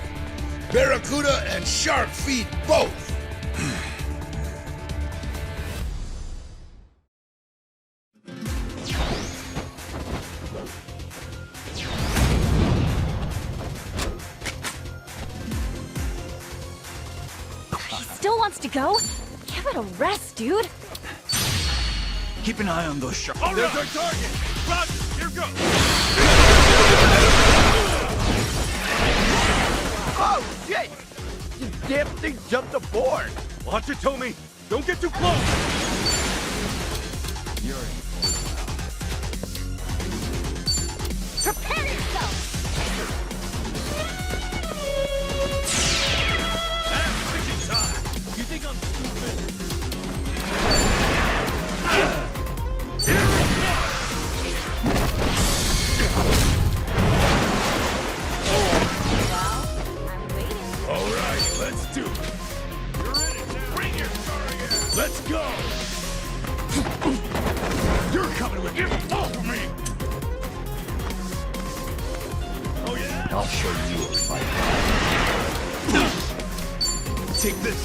[SPEAKER 9] Barracuda and shark feed both.
[SPEAKER 1] He still wants to go? Give it a rest, dude.
[SPEAKER 5] Keep an eye on those sharks.
[SPEAKER 9] There's our target! Roger, here goes!
[SPEAKER 3] Oh, shit! This damn thing jumped aboard!
[SPEAKER 19] Watch it, Tommy! Don't get too close!
[SPEAKER 5] You're in.
[SPEAKER 1] Prepare yourself!
[SPEAKER 9] Fishing time! You think I'm stupid?
[SPEAKER 2] All right, let's do it.
[SPEAKER 9] You're in it now! Bring your car again!
[SPEAKER 2] Let's go!
[SPEAKER 9] You're coming with me! Get off of me! Oh yeah?
[SPEAKER 3] I'll show you a fight.
[SPEAKER 19] Take this.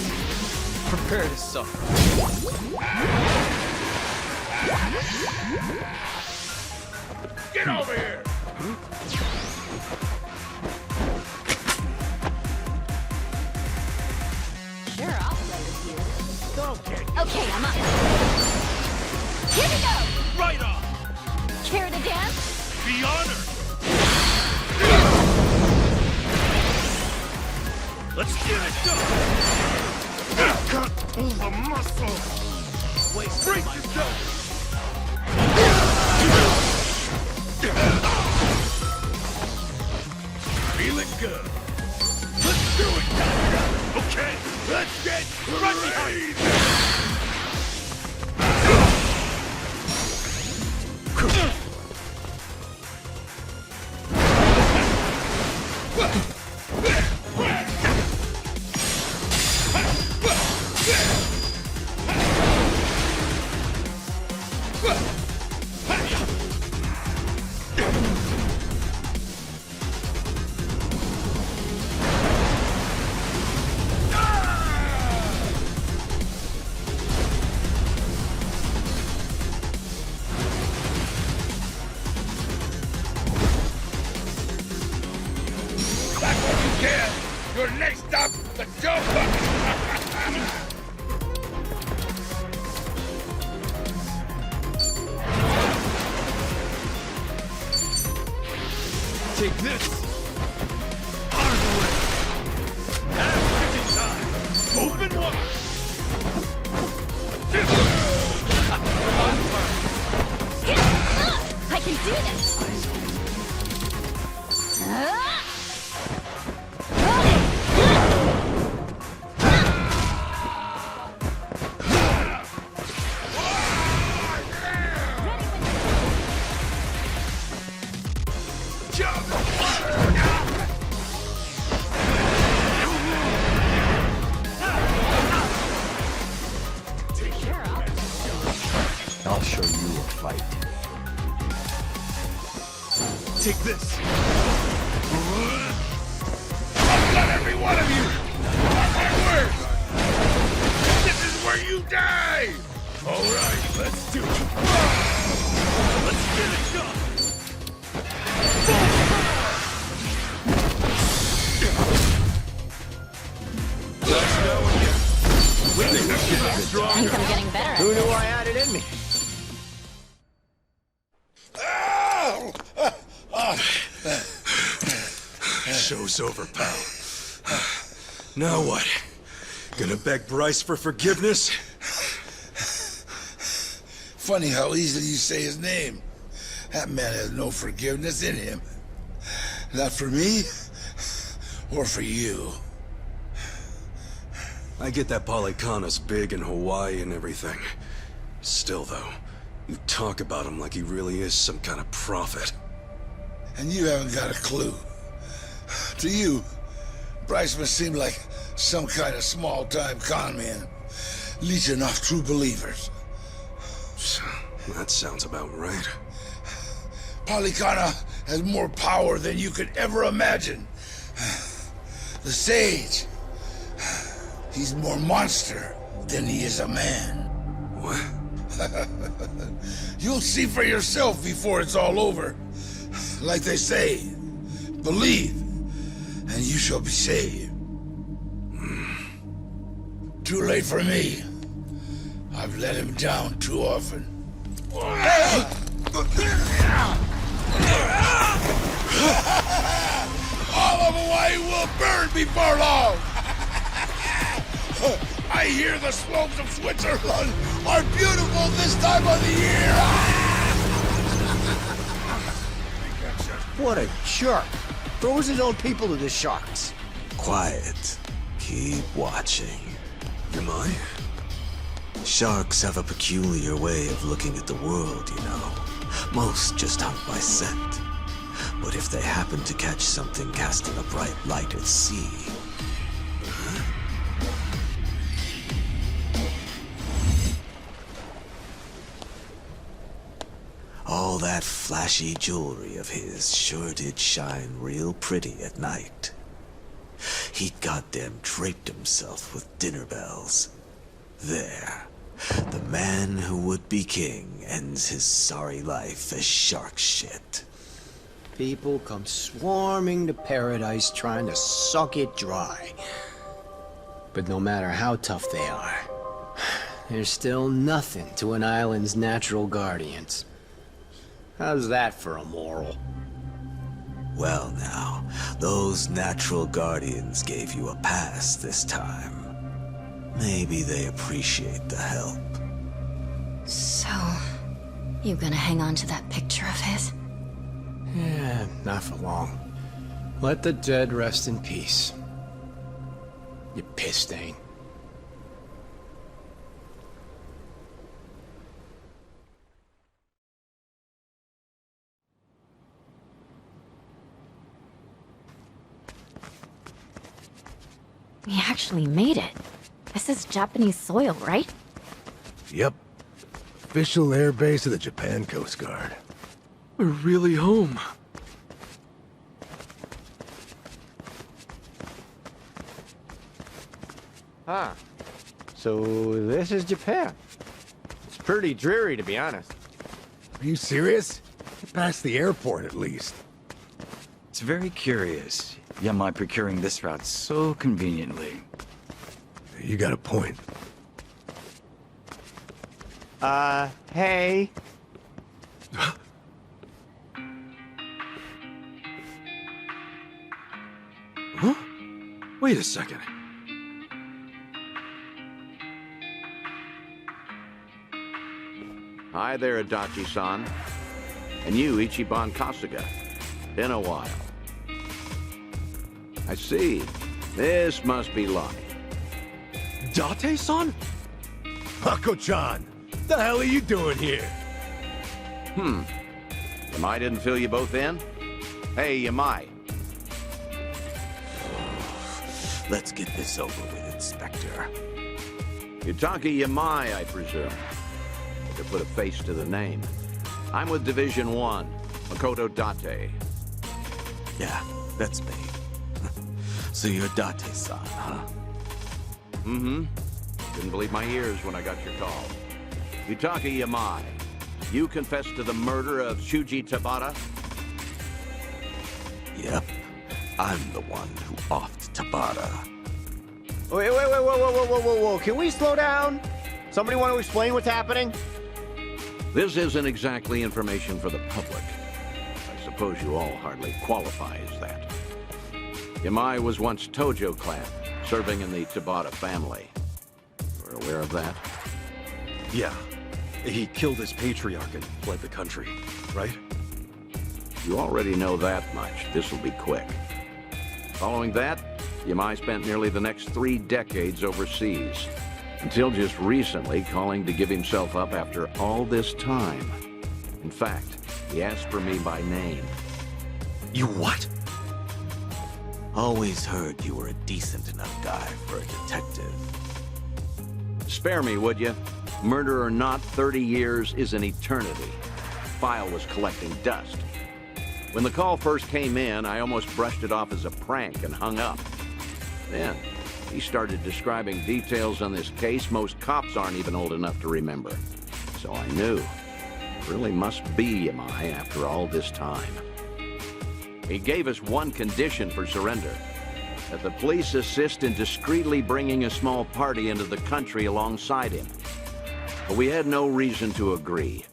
[SPEAKER 17] Prepare to suffer.
[SPEAKER 9] Get over here!
[SPEAKER 1] Sure, I'll play with you.
[SPEAKER 9] Okay.
[SPEAKER 1] Okay, I'm up. Here we go!
[SPEAKER 9] Right on!
[SPEAKER 1] Care to dance?
[SPEAKER 9] Be honored! Let's get it done! Cut all the muscle! Wait, brace yourself! Feeling good. Let's do it! Okay, let's get right behind! Back when you can! Your next stop, the jump!
[SPEAKER 19] Take this.
[SPEAKER 9] Out of the way! Now fishing time! Open water!
[SPEAKER 1] I can do this!
[SPEAKER 3] I'll show you a fight.
[SPEAKER 19] Take this.
[SPEAKER 9] I'll cut every one of you! Mark my words! This is where you die!
[SPEAKER 2] All right, let's do it.
[SPEAKER 9] Let's get it done!
[SPEAKER 2] Let's go again.
[SPEAKER 9] We think this is strong.
[SPEAKER 1] I think I'm getting better at
[SPEAKER 3] Who knew I had it in me?
[SPEAKER 19] Show's over, pal. Now what? Gonna beg Bryce for forgiveness?
[SPEAKER 9] Funny how easily you say his name. That man has no forgiveness in him. Not for me, or for you.
[SPEAKER 19] I get that Polycana's big in Hawaii and everything. Still, though, you talk about him like he really is some kind of prophet.
[SPEAKER 9] And you haven't got a clue. To you, Bryce must seem like some kind of small-time con man, leeching off true believers.
[SPEAKER 19] That sounds about right.
[SPEAKER 9] Polycana has more power than you could ever imagine. The Sage, he's more monster than he is a man.
[SPEAKER 19] What?
[SPEAKER 9] You'll see for yourself before it's all over. Like they say, believe, and you shall be saved. Too late for me. I've let him down too often. All of Hawaii will burn before long! I hear the slopes of Switzerland are beautiful this time of the year!
[SPEAKER 22] What a jerk. Throws his own people to the sharks.
[SPEAKER 8] Quiet. Keep watching.
[SPEAKER 21] Am I?
[SPEAKER 8] Sharks have a peculiar way of looking at the world, you know. Most just hunt by scent. But if they happen to catch something casting a bright light at sea... all that flashy jewelry of his sure did shine real pretty at night. He'd goddamn draped himself with dinner bells. There. The man who would be king ends his sorry life as shark shit.
[SPEAKER 22] People come swarming to paradise trying to suck it dry. But no matter how tough they are, there's still nothing to an island's natural guardians. How's that for a moral?
[SPEAKER 8] Well now, those natural guardians gave you a pass this time. Maybe they appreciate the help.
[SPEAKER 12] So, you gonna hang on to that picture of his?
[SPEAKER 22] Yeah, not for long. Let the dead rest in peace. You piss stain.
[SPEAKER 12] We actually made it. This is Japanese soil, right?
[SPEAKER 10] Yep. Official air base of the Japan Coast Guard.
[SPEAKER 19] We're really home.
[SPEAKER 22] Huh. So this is Japan. It's pretty dreary, to be honest.
[SPEAKER 10] Are you serious? Get past the airport, at least.
[SPEAKER 5] It's very curious, Yamai procuring this route so conveniently.
[SPEAKER 10] You got a point.
[SPEAKER 22] Hey.
[SPEAKER 19] Huh? Wait a second.
[SPEAKER 13] Hi there, Adachi-san. And you, Ichiban Kasuga. Been a while. I see. This must be Lonnie.
[SPEAKER 19] Date-san?
[SPEAKER 10] Hako-chan! The hell are you doing here?
[SPEAKER 13] Yamai didn't fill you both in? Hey, Yamai.
[SPEAKER 8] Let's get this over with, Inspector.
[SPEAKER 13] Yutaka Yamai, I presume. To put a face to the name. I'm with Division 1, Makoto Date.
[SPEAKER 8] Yeah, that's me. So you're Date-san, huh?
[SPEAKER 13] Mm-hmm. Didn't believe my ears when I got your call. Yutaka Yamai, you confessed to the murder of Shuji Tabata?
[SPEAKER 8] Yep. I'm the one who offed Tabata.
[SPEAKER 22] Wait, whoa. Can we slow down? Somebody want to explain what's happening?
[SPEAKER 13] This isn't exactly information for the public. I suppose you all hardly qualify as that. Yamai was once Tojo clan, serving in the Tabata family. You're aware of that?
[SPEAKER 19] Yeah. He killed his patriarch and fled the country, right?
[SPEAKER 13] You already know that much. This'll be quick. Following that, Yamai spent nearly the next 3 decades overseas, until just recently calling to give himself up after all this time. In fact, he asked for me by name.
[SPEAKER 19] You what?
[SPEAKER 8] Always heard you were a decent enough guy for a detective.
[SPEAKER 13] Spare me, would you? Murder or not, 30 years is an eternity. File was collecting dust. When the call first came in, I almost brushed it off as a prank and hung up. Then, he started describing details on this case most cops aren't even old enough to remember. So I knew. It really must be Yamai after all this time. He gave us one condition for surrender. that the police assist in discreetly bringing a small party into the country alongside him. But we had no reason to agree.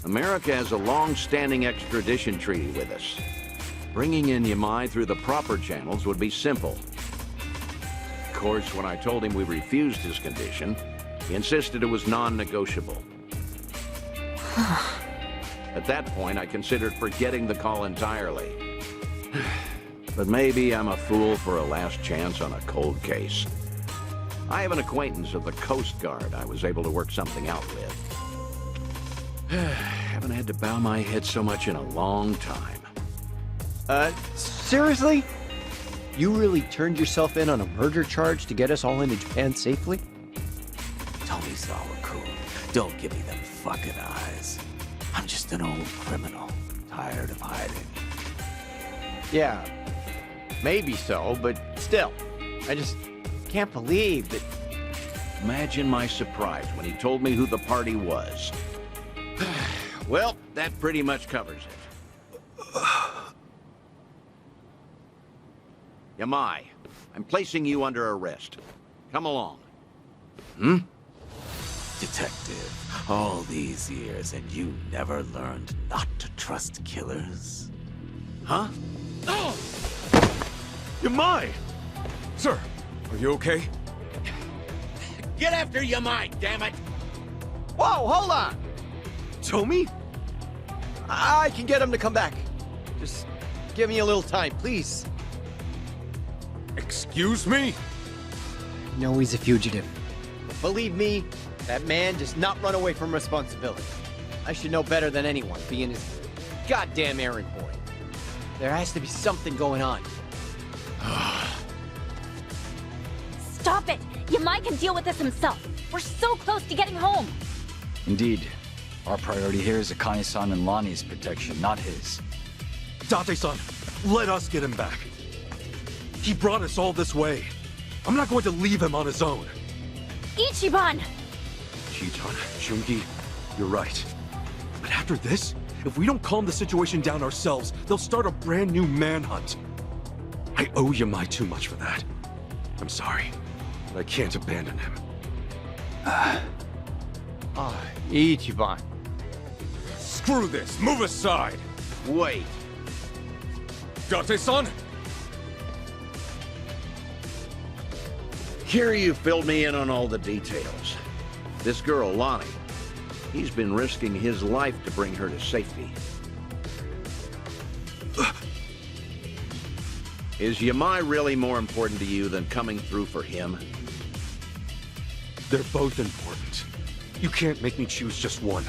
[SPEAKER 13] America has a long-standing extradition treaty with us. Bringing in Yamai through the proper channels would be simple. Of course, when I told him we refused his condition, he insisted it was non-negotiable. At that point, I considered forgetting the call entirely. But maybe I'm a fool for a last chance on a cold case. I have an acquaintance of the Coast Guard I was able to work something out with. Haven't had to bow my head so much in a long time.
[SPEAKER 22] Seriously? You really turned yourself in on a murder charge to get us all into Japan safely?
[SPEAKER 8] Tomizawa-kun, don't give me them fucking eyes. I'm just an old criminal, tired of hiding.
[SPEAKER 22] Yeah, maybe so, but still, I just can't believe that...
[SPEAKER 13] Imagine my surprise when he told me who the party was. Well, that pretty much covers it. Yamai, I'm placing you under arrest. Come along.
[SPEAKER 8] Detective, all these years and you never learned not to trust killers?
[SPEAKER 13] Huh?
[SPEAKER 19] Yamai! Sir, are you okay?
[SPEAKER 13] Get after Yamai, damn it!
[SPEAKER 22] Whoa, hold on!
[SPEAKER 19] Tomi?
[SPEAKER 22] I can get him to come back. Just give me a little time, please.
[SPEAKER 19] Excuse me?
[SPEAKER 22] I know he's a fugitive. But believe me, that man does not run away from responsibility. I should know better than anyone, being his goddamn errand boy. There has to be something going on.
[SPEAKER 1] Stop it! Yamai can deal with this himself. We're so close to getting home.
[SPEAKER 5] Indeed. Our priority here is Akane-san and Lonnie's protection, not his.
[SPEAKER 19] Date-san, let us get him back. He brought us all this way. I'm not going to leave him on his own.
[SPEAKER 1] Ichiban!
[SPEAKER 19] Chiton, Jungi, you're right. But after this, if we don't calm the situation down ourselves, they'll start a brand new manhunt. I owe Yamai too much for that. I'm sorry, but I can't abandon him.
[SPEAKER 22] Ichiban.
[SPEAKER 19] Screw this! Move aside!
[SPEAKER 13] Wait.
[SPEAKER 19] Date-san?
[SPEAKER 13] Kiryu filled me in on all the details. This girl, Lonnie, he's been risking his life to bring her to safety. Is Yamai really more important to you than coming through for him?
[SPEAKER 19] They're both important. You can't make me choose just one.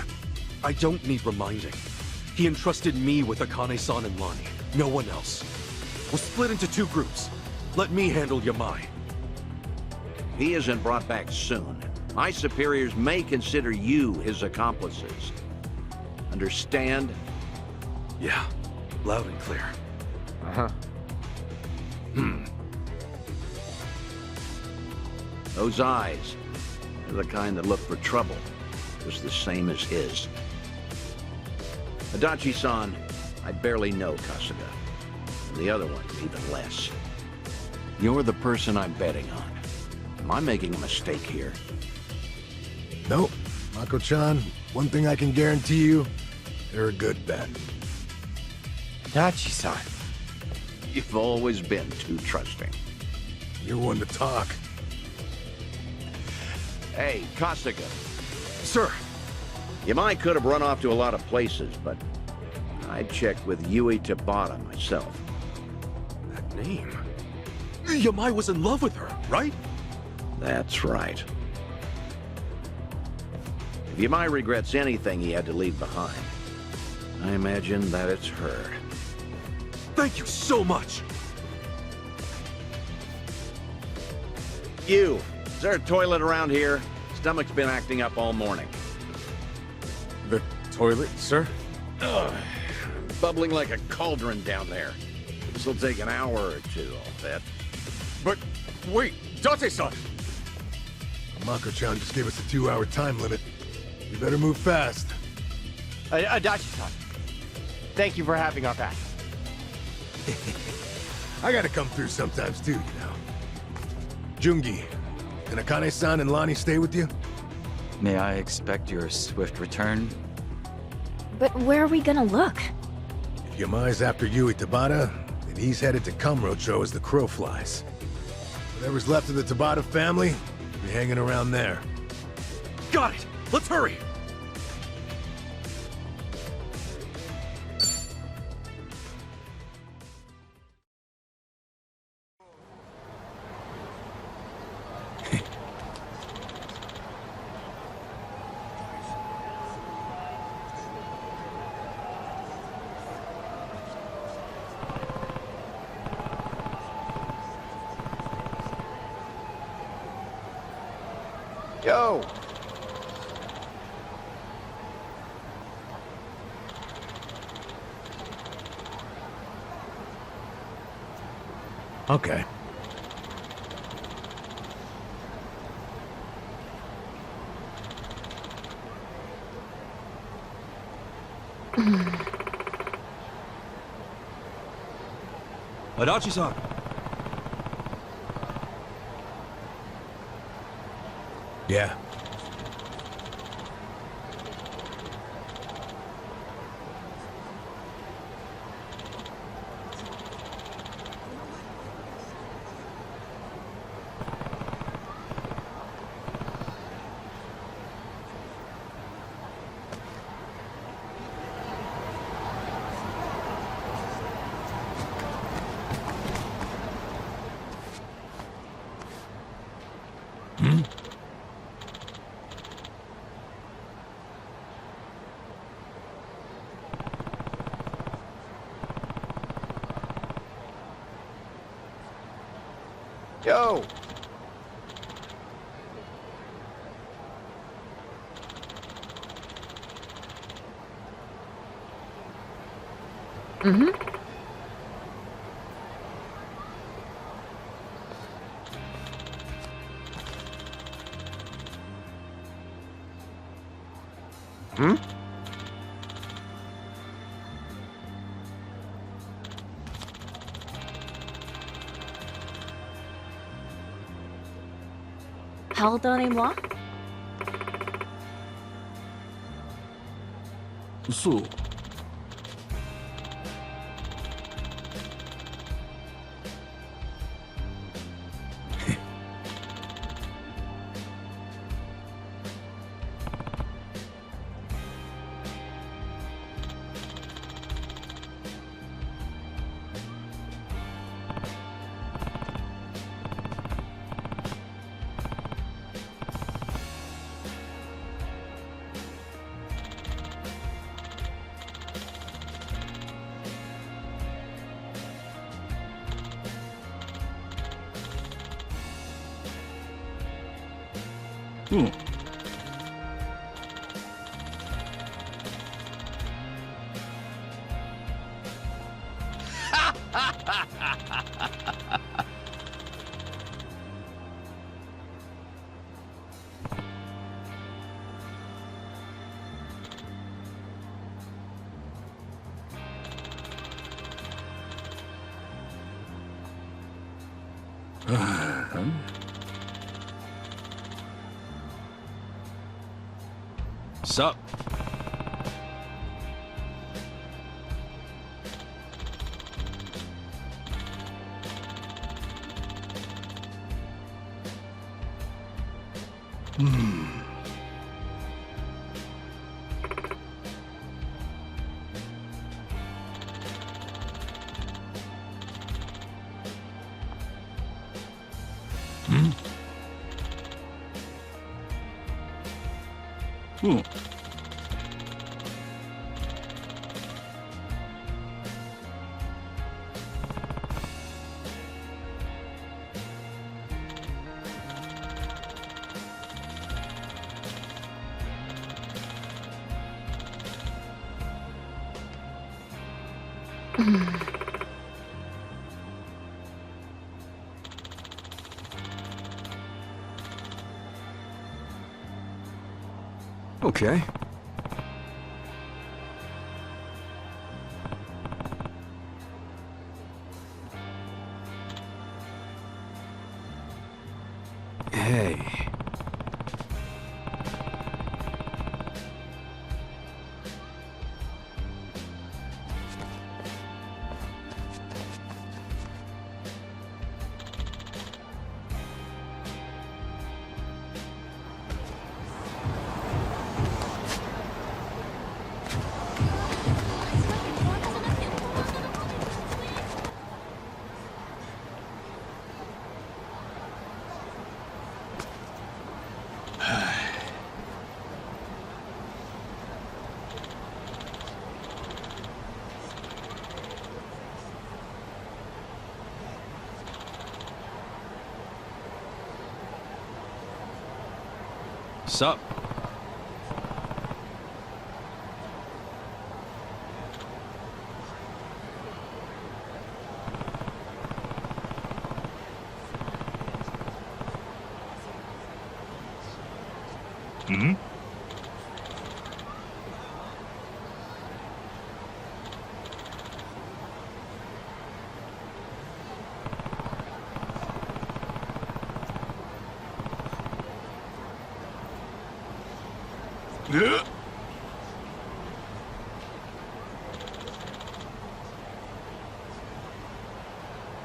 [SPEAKER 19] I don't need reminding. He entrusted me with Akane-san and Lonnie, no one else. We'll split into two groups. Let me handle Yamai.
[SPEAKER 13] If he isn't brought back soon, my superiors may consider you his accomplices. Understand?
[SPEAKER 19] Yeah, loud and clear.
[SPEAKER 22] Uh-huh.
[SPEAKER 13] Those eyes are the kind that look for trouble, just the same as his. Adachi-san, I barely know Kasuga. And the other one, even less. You're the person I'm betting on. Am I making a mistake here?
[SPEAKER 10] Nope. Mako-chan, one thing I can guarantee you, they're a good bet.
[SPEAKER 22] Adachi-san.
[SPEAKER 13] You've always been too trusting.
[SPEAKER 10] You're one to talk.
[SPEAKER 13] Hey, Kasuga.
[SPEAKER 19] Sir!
[SPEAKER 13] Yamai could have run off to a lot of places, but I checked with Yui Tabata myself.
[SPEAKER 19] That name? Yamai was in love with her, right?
[SPEAKER 13] That's right. If Yamai regrets anything he had to leave behind, I imagine that it's her.
[SPEAKER 19] Thank you so much!
[SPEAKER 13] You! Is there a toilet around here? Stomach's been acting up all morning.
[SPEAKER 19] The toilet, sir?
[SPEAKER 13] Ugh. Bubbling like a cauldron down there. This'll take an hour or two, I'll bet.
[SPEAKER 19] But, wait, Date-san!
[SPEAKER 10] Mako-chan just gave us a 2-hour time limit. We better move fast.
[SPEAKER 22] Adachi-san, thank you for having our back.
[SPEAKER 10] I gotta come through sometimes too, you know. Jungi, can Akane-san and Lonnie stay with you?
[SPEAKER 5] May I expect your swift return?
[SPEAKER 1] But where are we gonna look?
[SPEAKER 10] If Yamai's after Yui Tabata, then he's headed to Kamurocho as the crow flies. Whatever's left of the Tabata family, will be hanging around there.
[SPEAKER 19] Got it! Let's hurry!
[SPEAKER 22] Yo!
[SPEAKER 10] Okay.
[SPEAKER 19] Adachi-san!
[SPEAKER 10] Yeah.
[SPEAKER 22] Yo!
[SPEAKER 1] Mm-hmm.
[SPEAKER 22] Hmm?
[SPEAKER 1] Pardonnez-moi?
[SPEAKER 19] そう。
[SPEAKER 10] Hmm.
[SPEAKER 11] Sup?
[SPEAKER 19] Okay. Hey.
[SPEAKER 11] Sup?
[SPEAKER 21] Hmm?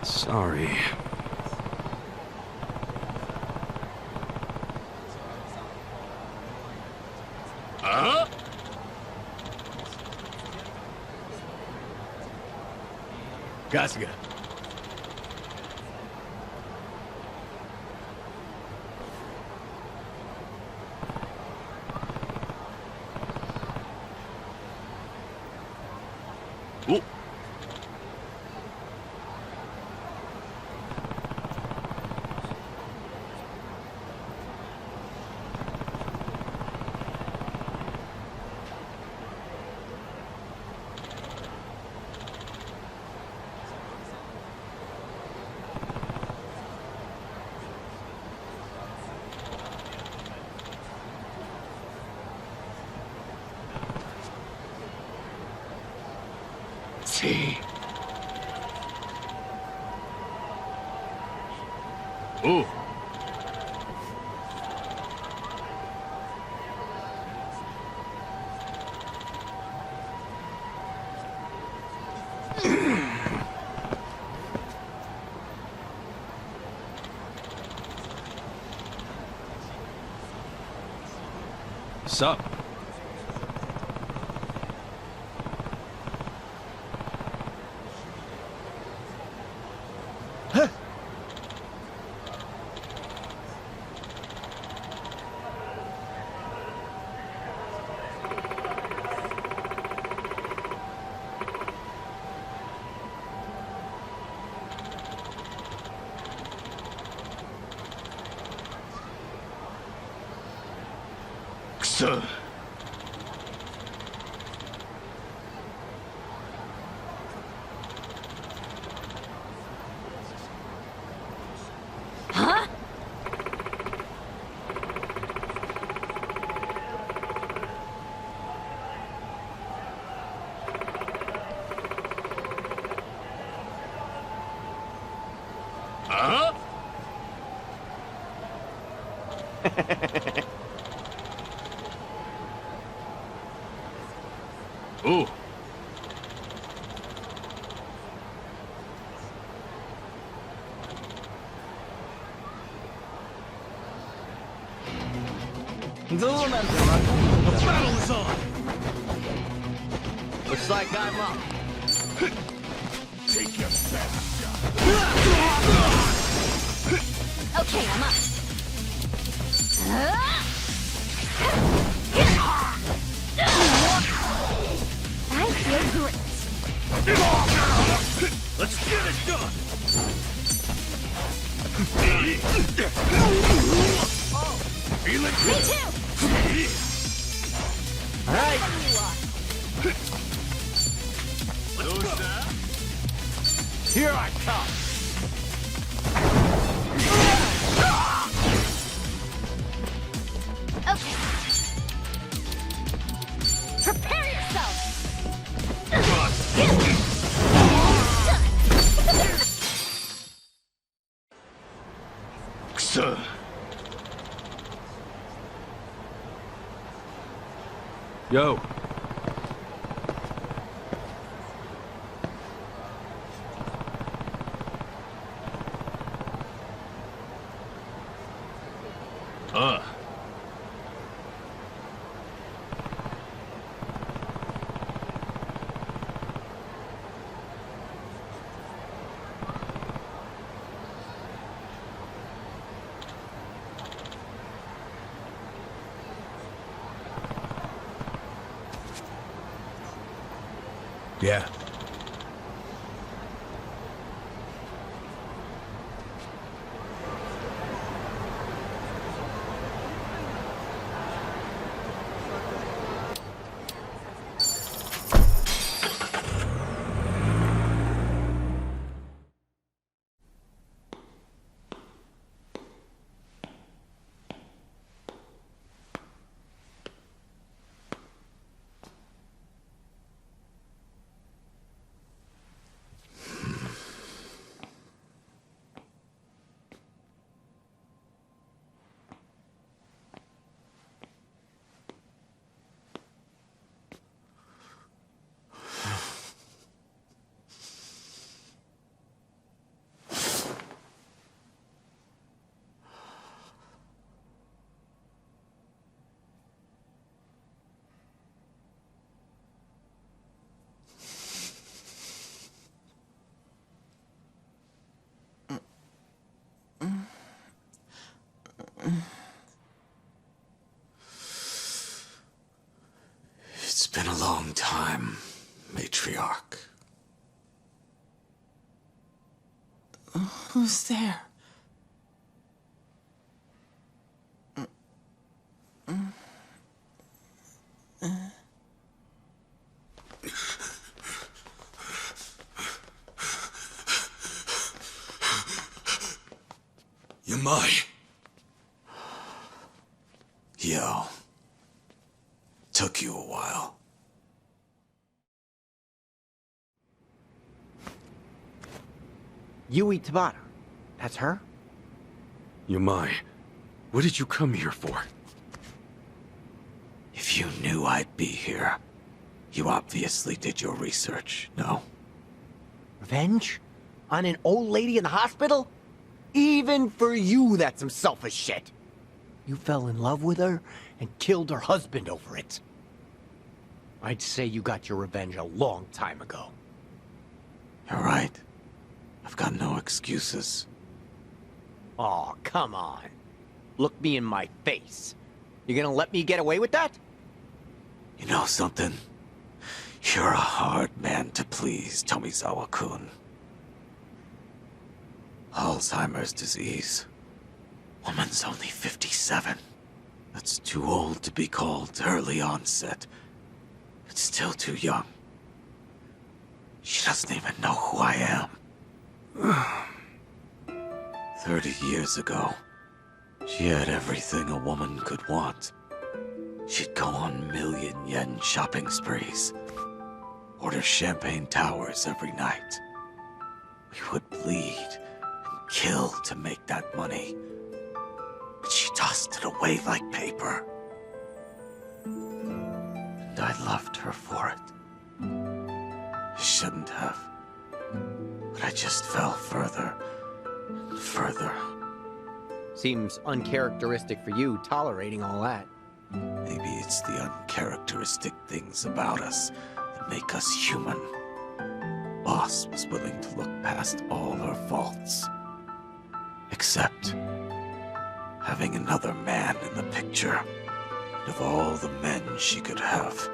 [SPEAKER 19] Sorry.
[SPEAKER 10] Kasuga.
[SPEAKER 19] Oh.
[SPEAKER 21] See. Ooh.
[SPEAKER 11] Sup?
[SPEAKER 21] Kusa.
[SPEAKER 1] Huh?
[SPEAKER 21] Huh? Ooh.
[SPEAKER 4] The battle is on!
[SPEAKER 13] Looks like I'm up.
[SPEAKER 21] Take your best shot.
[SPEAKER 1] Okay, I'm up. I feel great.
[SPEAKER 4] Let's get it done!
[SPEAKER 21] Feel it?
[SPEAKER 1] Me too!
[SPEAKER 22] All right.
[SPEAKER 13] Here I come.
[SPEAKER 1] Okay. Prepare yourself!
[SPEAKER 21] Kusa.
[SPEAKER 11] Yo.
[SPEAKER 10] Yeah.
[SPEAKER 8] It's been a long time, matriarch.
[SPEAKER 14] Who's there?
[SPEAKER 8] Yamai. Yo. Took you a while.
[SPEAKER 22] Yui Tabata. That's her?
[SPEAKER 19] Yamai, what did you come here for?
[SPEAKER 8] If you knew I'd be here, you obviously did your research, no?
[SPEAKER 22] Revenge? On an old lady in the hospital? Even for you, that's some selfish shit. You fell in love with her and killed her husband over it. I'd say you got your revenge a long time ago.
[SPEAKER 8] You're right. I've got no excuses.
[SPEAKER 22] Aw, come on. Look me in my face. You gonna let me get away with that?
[SPEAKER 8] You know something? You're a hard man to please, Tomizawa-kun. Alzheimer's disease. Woman's only 57. That's too old to be called early onset. But still too young. She doesn't even know who I am. 30 years ago, she had everything a woman could want. She'd go on million-yen shopping sprees. Order champagne towers every night. We would bleed and kill to make that money. But she tossed it away like paper. And I loved her for it. I shouldn't have. But I just fell further and further.
[SPEAKER 22] Seems uncharacteristic for you, tolerating all that.
[SPEAKER 8] Maybe it's the uncharacteristic things about us that make us human. Boss was willing to look past all her faults. Except having another man in the picture. And of all the men she could have,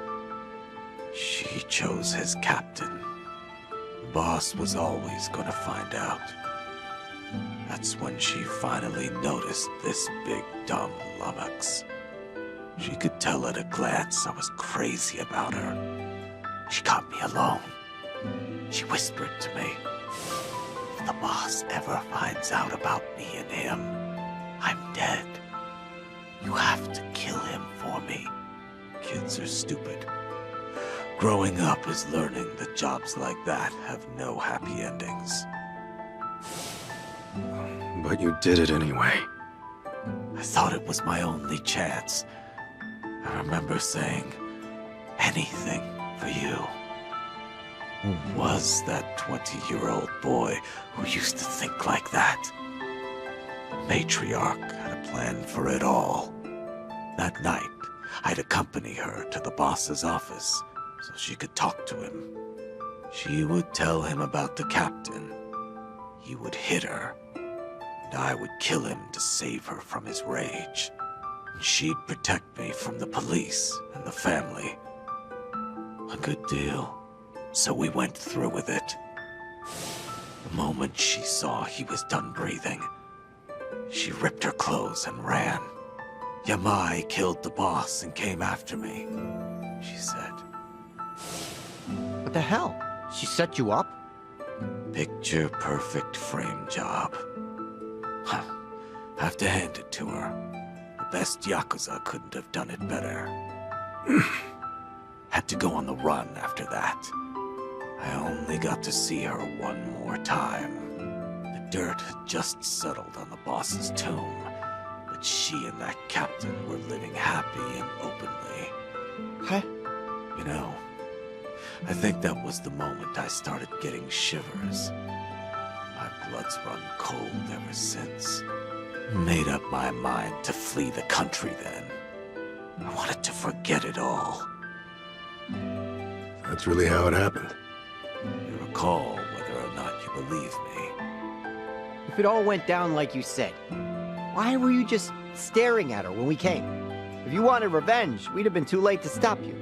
[SPEAKER 8] she chose his captain. The boss was always gonna find out. That's when she finally noticed this big dumb lummox. She could tell at a glance I was crazy about her. She got me alone. She whispered to me, if the boss ever finds out about me and him, I'm dead. You have to kill him for me. Kids are stupid. Growing up is learning that jobs like that have no happy endings.
[SPEAKER 19] But you did it anyway.
[SPEAKER 8] I thought it was my only chance. I remember saying, anything for you. Who was that 20-year-old boy who used to think like that? The matriarch had a plan for it all. That night, I'd accompany her to the boss's office so she could talk to him. She would tell him about the captain. He would hit her, and I would kill him to save her from his rage. And she'd protect me from the police and the family. A good deal. So we went through with it. The moment she saw he was done breathing, she ripped her clothes and ran. Yamai killed the boss and came after me, she said.
[SPEAKER 22] What the hell? She set you up?
[SPEAKER 8] Picture-perfect frame job. Have to hand it to her. The best Yakuza couldn't have done it better. Had to go on the run after that. I only got to see her one more time. The dirt had just settled on the boss's tomb, but she and that captain were living happy and openly.
[SPEAKER 22] Huh?
[SPEAKER 8] You know, I think that was the moment I started getting shivers. My blood's run cold ever since. Made up my mind to flee the country then. I wanted to forget it all.
[SPEAKER 10] That's really how it happened.
[SPEAKER 8] You recall whether or not you believe me.
[SPEAKER 22] If it all went down like you said, why were you just staring at her when we came? If you wanted revenge, we'd have been too late to stop you.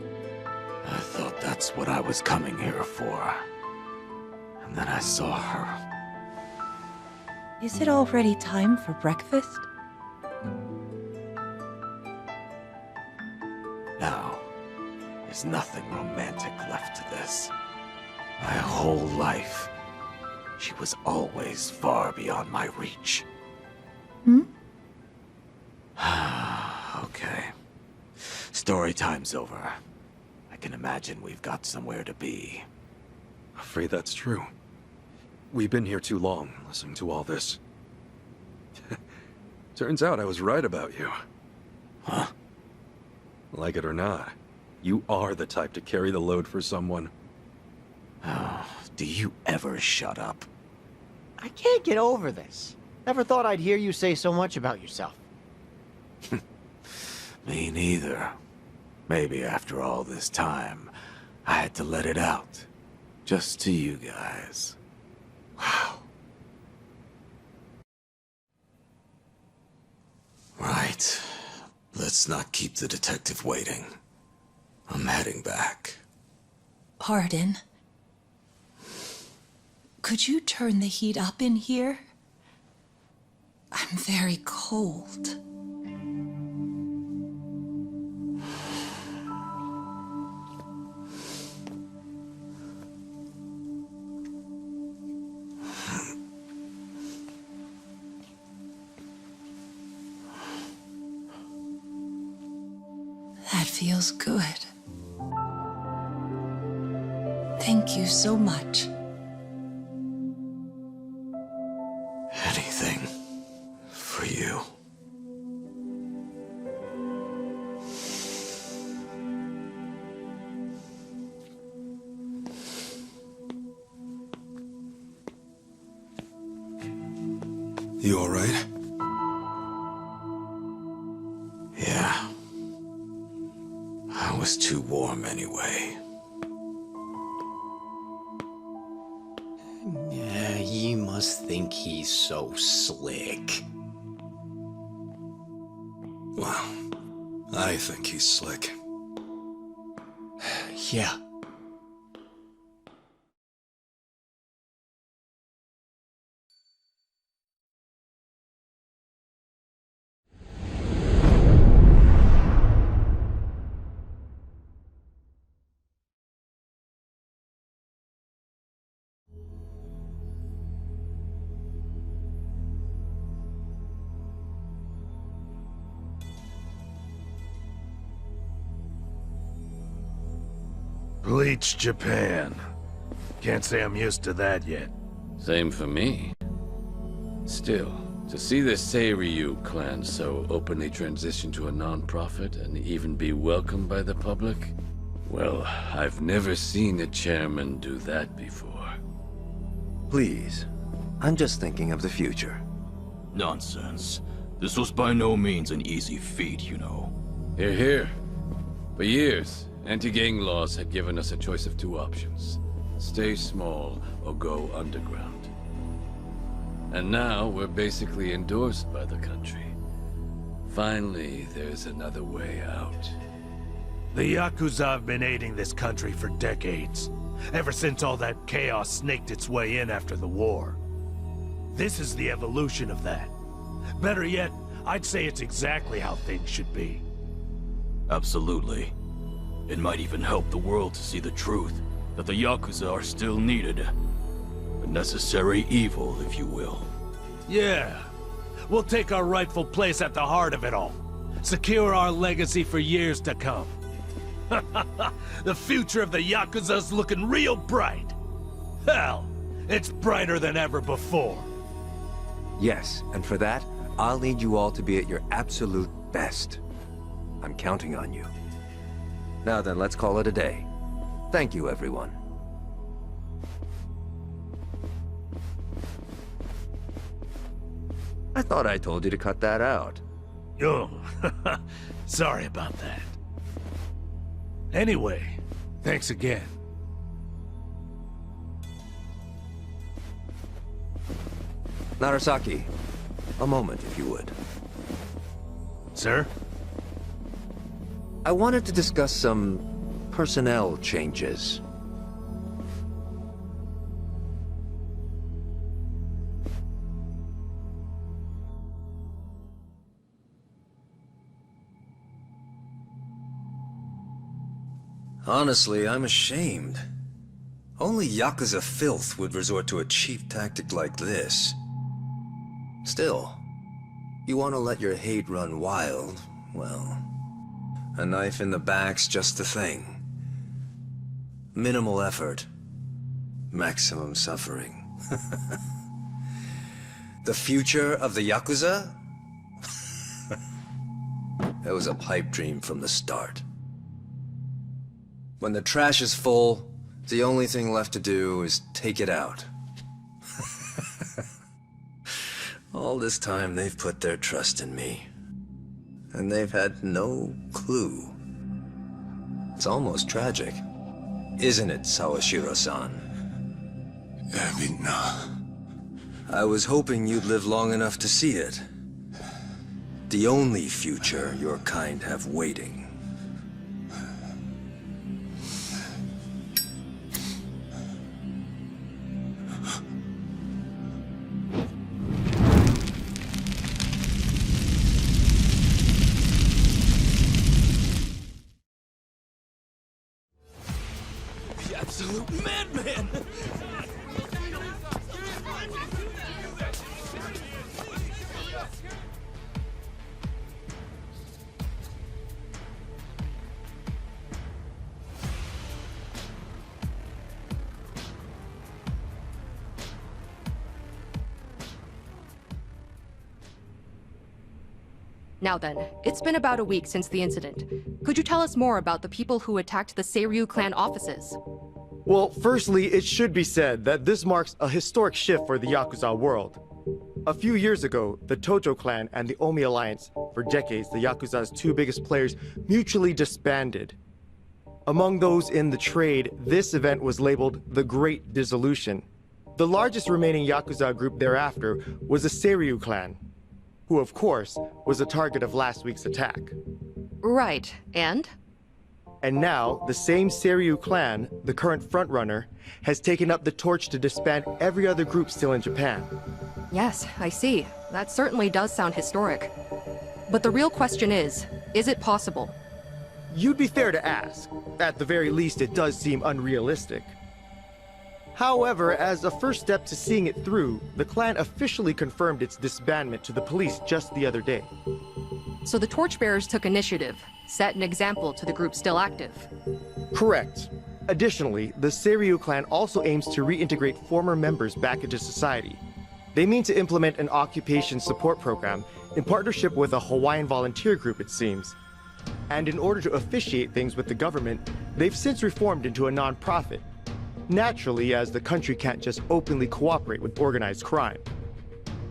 [SPEAKER 8] I thought that's what I was coming here for. And then I saw her.
[SPEAKER 14] Is it already time for breakfast?
[SPEAKER 8] Now, there's nothing romantic left to this. My whole life, she was always far beyond my reach. Okay. Story time's over. I can imagine we've got somewhere to be.
[SPEAKER 19] Afraid that's true. We've been here too long, listening to all this. Turns out I was right about you.
[SPEAKER 8] Huh?
[SPEAKER 19] Like it or not, you are the type to carry the load for someone.
[SPEAKER 8] Oh, do you ever shut up?
[SPEAKER 22] I can't get over this. Never thought I'd hear you say so much about yourself.
[SPEAKER 8] Me neither. Maybe after all this time, I had to let it out. Just to you guys. Wow. Right. Let's not keep the detective waiting. I'm heading back.
[SPEAKER 14] Pardon? Could you turn the heat up in here? I'm very cold. That feels good. Thank you so much.
[SPEAKER 8] Anything for you.
[SPEAKER 21] You all right?
[SPEAKER 8] Yeah. I was too warm anyway.
[SPEAKER 6] Yeah, you must think he's so slick.
[SPEAKER 21] Well, I think he's slick.
[SPEAKER 6] Yeah.
[SPEAKER 10] Bleach Japan. Can't say I'm used to that yet.
[SPEAKER 15] Same for me. Still, to see the Seiryu clan so openly transition to a non-profit and even be welcomed by the public, Well, I've never seen a chairman do that before.
[SPEAKER 3] Please. I'm just thinking of the future.
[SPEAKER 16] Nonsense. This was by no means an easy feat, you know.
[SPEAKER 15] Hear, hear. For years, anti-gang laws had given us a choice of two options. Stay small or go underground. And now we're basically endorsed by the country. Finally, there's another way out.
[SPEAKER 3] The Yakuza have been aiding this country for decades. Ever since all that chaos snaked its way in after the war. This is the evolution of that. Better yet, I'd say it's exactly how things should be.
[SPEAKER 16] Absolutely. It might even help the world to see the truth, that the Yakuza are still needed. A necessary evil, if you will.
[SPEAKER 3] Yeah. We'll take our rightful place at the heart of it all. Secure our legacy for years to come. The future of the Yakuza's looking real bright. Hell, it's brighter than ever before.
[SPEAKER 18] Yes, and for that, I'll need you all to be at your absolute best. I'm counting on you. Now then, let's call it a day. Thank you, everyone. I thought I told you to cut that out.
[SPEAKER 3] Oh, sorry about that. Anyway, thanks again.
[SPEAKER 18] Narasaki, a moment, if you would.
[SPEAKER 3] Sir?
[SPEAKER 18] I wanted to discuss some personnel changes. Honestly, I'm ashamed. Only Yakuza filth would resort to a cheap tactic like this. Still, you want to let your hate run wild, well, a knife in the back's just the thing. Minimal effort, maximum suffering. The future of the Yakuza? That was a pipe dream from the start. When the trash is full, the only thing left to do is take it out. All this time they've put their trust in me. And they've had no clue. It's almost tragic. Isn't it, Sawashiro-san? I was hoping you'd live long enough to see it. The only future your kind have waiting.
[SPEAKER 17] Absolute madman!
[SPEAKER 20] Now then, it's been about a week since the incident. Could you tell us more about the people who attacked the Seiryu clan offices?
[SPEAKER 22] Well, firstly, it should be said that this marks a historic shift for the Yakuza world. A few years ago, the Tojo clan and the Omi Alliance, for decades the Yakuza's two biggest players, mutually disbanded. Among those in the trade, this event was labeled the Great Dissolution. The largest remaining Yakuza group thereafter was the Seiryu clan, who of course was the target of last week's attack.
[SPEAKER 20] Right, and?
[SPEAKER 22] And now, the same Seiryu clan, the current frontrunner, has taken up the torch to disband every other group still in Japan.
[SPEAKER 20] Yes, I see. That certainly does sound historic. But the real question is it possible?
[SPEAKER 22] You'd be fair to ask. At the very least, it does seem unrealistic. However, as a first step to seeing it through, the clan officially confirmed its disbandment to the police just the other day.
[SPEAKER 20] So the torchbearers took initiative, set an example to the group still active.
[SPEAKER 22] Correct. Additionally, the Seiryu clan also aims to reintegrate former members back into society. They mean to implement an occupation support program in partnership with a Hawaiian volunteer group, it seems.
[SPEAKER 2] And in order to officiate things with the government, they've since reformed into a non-profit. Naturally, as the country can't just openly cooperate with organized crime.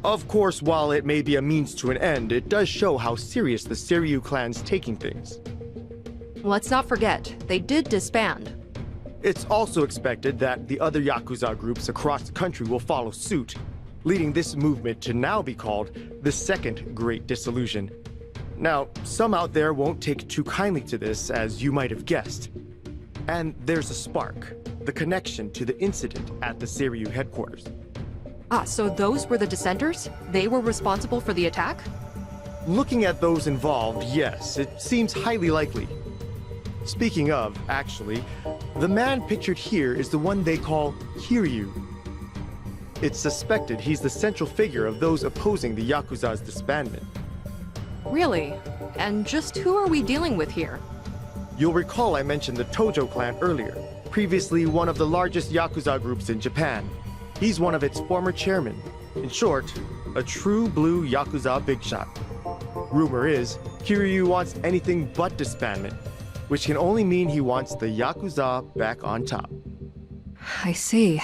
[SPEAKER 2] Of course, while it may be a means to an end, it does show how serious the Seiryu clan's taking things.
[SPEAKER 20] Let's not forget, they did disband.
[SPEAKER 2] It's also expected that the other Yakuza groups across the country will follow suit, leading this movement to now be called the Second Great Dissolution. Now, some out there won't take too kindly to this, as you might have guessed. And there's a spark, the connection to the incident at the Seiryu headquarters.
[SPEAKER 20] Ah, so those were the dissenters? They were responsible for the attack?
[SPEAKER 2] Looking at those involved, yes, it seems highly likely. Speaking of, actually, the man pictured here is the one they call Kiryu. It's suspected he's the central figure of those opposing the Yakuza's disbandment.
[SPEAKER 20] Really? And just who are we dealing with here?
[SPEAKER 2] You'll recall I mentioned the Tojo clan earlier, previously one of the largest Yakuza groups in Japan. He's one of its former chairmen. In short, a true blue Yakuza big shot. Rumor is, Kiryu wants anything but disbandment, which can only mean he wants the Yakuza back on top.
[SPEAKER 20] I see.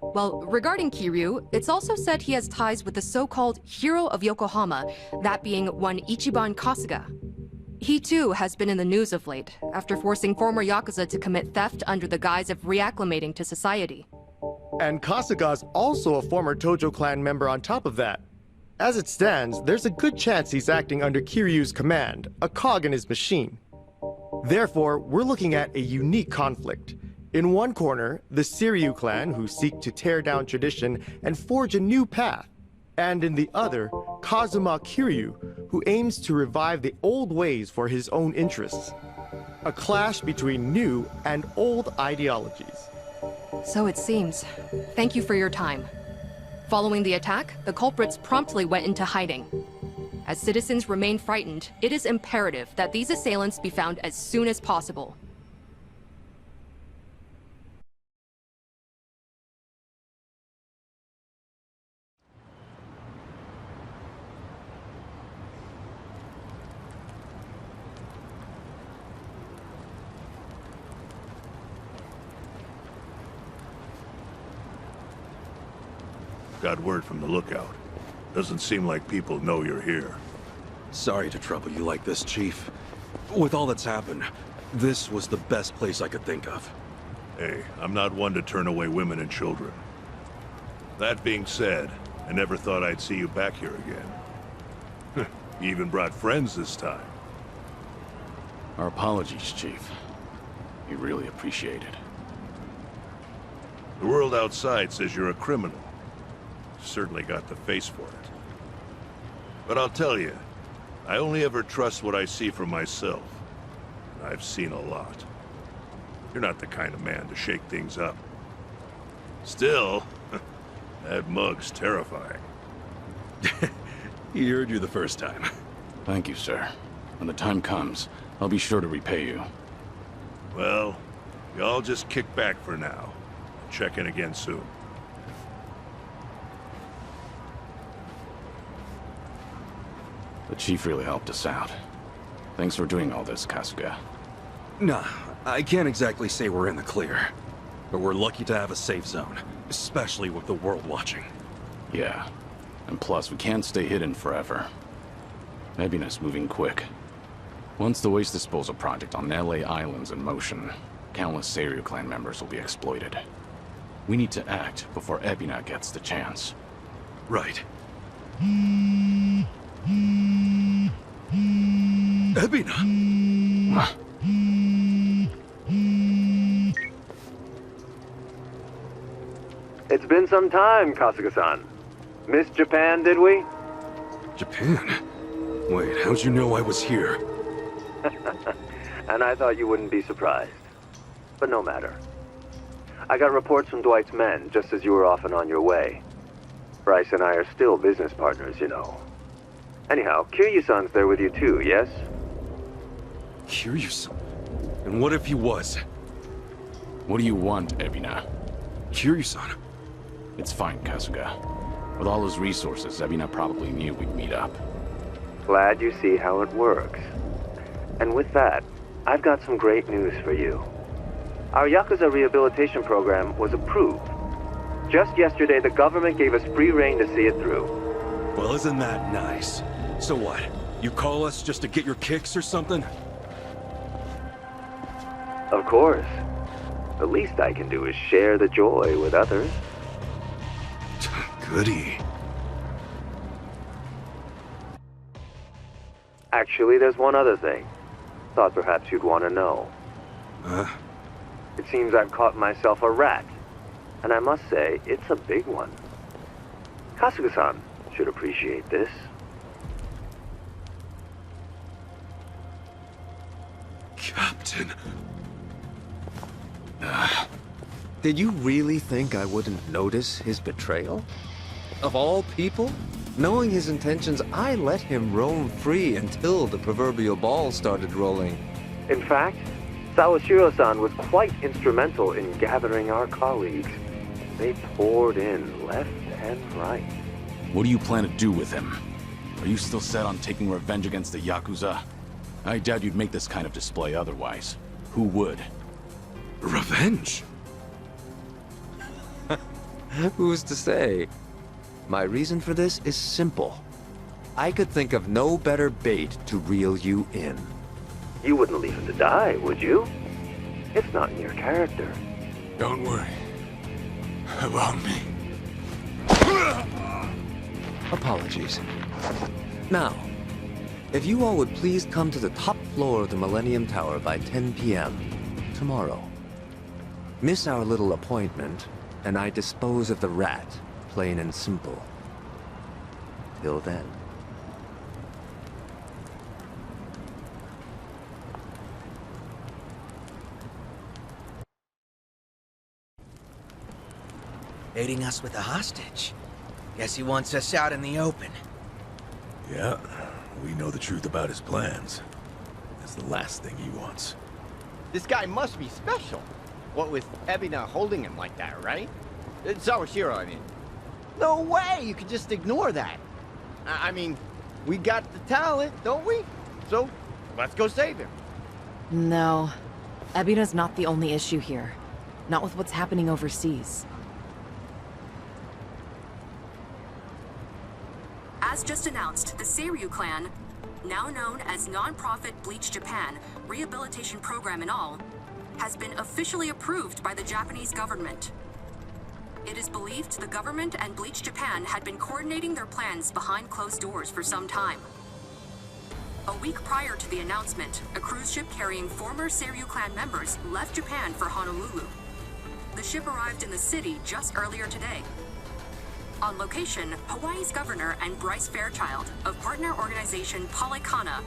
[SPEAKER 20] Well, regarding Kiryu, it's also said he has ties with the so-called Hero of Yokohama, that being one Ichiban Kasuga. He too has been in the news of late, after forcing former Yakuza to commit theft under the guise of reacclimating to society.
[SPEAKER 2] And Kasuga's also a former Tojo clan member on top of that. As it stands, there's a good chance he's acting under Kiryu's command, a cog in his machine. Therefore, we're looking at a unique conflict. In one corner, the Seiryu clan, who seek to tear down tradition and forge a new path. And in the other, Kazuma Kiryu, who aims to revive the old ways for his own interests. A clash between new and old ideologies.
[SPEAKER 20] So it seems. Thank you for your time. Following the attack, the culprits promptly went into hiding. As citizens remain frightened, it is imperative that these assailants be found as soon as possible.
[SPEAKER 9] Got word from the lookout. Doesn't seem like people know you're here.
[SPEAKER 19] Sorry to trouble you like this, Chief. With all that's happened, this was the best place I could think of.
[SPEAKER 9] Hey, I'm not one to turn away women and children. That being said, I never thought I'd see you back here again. You even brought friends this time.
[SPEAKER 16] Our apologies, Chief. We really appreciate it.
[SPEAKER 9] The world outside says you're a criminal. Certainly got the face for it. But I'll tell you, I only ever trust what I see for myself. I've seen a lot. You're not the kind of man to shake things up. Still, that mug's terrifying.
[SPEAKER 19] He heard you the first time.
[SPEAKER 16] Thank you, sir. When the time comes, I'll be sure to repay you.
[SPEAKER 9] Well, y'all just kick back for now. Check in again soon.
[SPEAKER 16] The Chief really helped us out. Thanks for doing all this, Kasuga.
[SPEAKER 19] Nah, I can't exactly say we're in the clear. But we're lucky to have a safe zone, especially with the world watching.
[SPEAKER 16] Yeah. And plus, we can't stay hidden forever. Ebina's moving quick. Once the waste disposal project on LA Island's in motion, countless Seiryu clan members will be exploited. We need to act before Ebina gets the chance.
[SPEAKER 19] Right. Ebina!
[SPEAKER 7] It's been some time, Kasuga-san. Missed Japan, did we?
[SPEAKER 19] Japan? Wait, how'd you know I was here?
[SPEAKER 7] And I thought you wouldn't be surprised. But no matter. I got reports from Dwight's men just as you were off and on your way. Bryce and I are still business partners, you know. Anyhow, Kiryu-san's there with you too, yes?
[SPEAKER 19] Kiryu-san? And what if he was?
[SPEAKER 16] What do you want, Ebina?
[SPEAKER 19] Kiryu-san.
[SPEAKER 16] It's fine, Kasuga. With all his resources, Ebina probably knew we'd meet up.
[SPEAKER 7] Glad you see how it works. And with that, I've got some great news for you. Our Yakuza rehabilitation program was approved. Just yesterday, the government gave us free rein to see it through.
[SPEAKER 19] Well, isn't that nice? So what? You call us just to get your kicks or something?
[SPEAKER 7] Of course. The least I can do is share the joy with others.
[SPEAKER 19] Goody.
[SPEAKER 7] Actually, there's one other thing. Thought perhaps you'd want to know.
[SPEAKER 19] Huh?
[SPEAKER 7] It seems I've caught myself a rat. And I must say, it's a big one. Kasuga-san should appreciate this.
[SPEAKER 19] Captain.
[SPEAKER 5] Did you really think I wouldn't notice his betrayal? Of all people? Knowing his intentions, I let him roam free until the proverbial ball started rolling.
[SPEAKER 7] In fact, Sawashiro-san was quite instrumental in gathering our colleagues. They poured in left and right.
[SPEAKER 16] What do you plan to do with him? Are you still set on taking revenge against the Yakuza? I doubt you'd make this kind of display otherwise. Who would?
[SPEAKER 19] Revenge?
[SPEAKER 5] Who's to say? My reason for this is simple. I could think of no better bait to reel you in.
[SPEAKER 7] You wouldn't leave him to die, would you? It's not in your character.
[SPEAKER 10] Don't worry about me.
[SPEAKER 5] Apologies. Now, if you all would please come to the top floor of the Millennium Tower by 10 p.m. tomorrow. Miss our little appointment, and I dispose of the rat, plain and simple. Till then.
[SPEAKER 6] Baiting us with a hostage. Guess he wants us out in the open.
[SPEAKER 10] Yeah, we know the truth about his plans. That's the last thing he wants.
[SPEAKER 22] This guy must be special. What with Ebina holding him like that, right? Sawashiro, I mean. No way you could just ignore that. I mean, we got the talent, don't we? So, let's go save him.
[SPEAKER 12] No. Ebina's not the only issue here. Not with what's happening overseas.
[SPEAKER 20] As just announced, the Seiryu clan, now known as non-profit Bleach Japan, rehabilitation program and all, has been officially approved by the Japanese government. It is believed the government and Bleach Japan had been coordinating their plans behind closed doors for some time. A week prior to the announcement, a cruise ship carrying former Seiryu clan members left Japan for Honolulu. The ship arrived in the city just earlier today. On location, Hawaii's governor and Bryce Fairchild of partner organization Polycana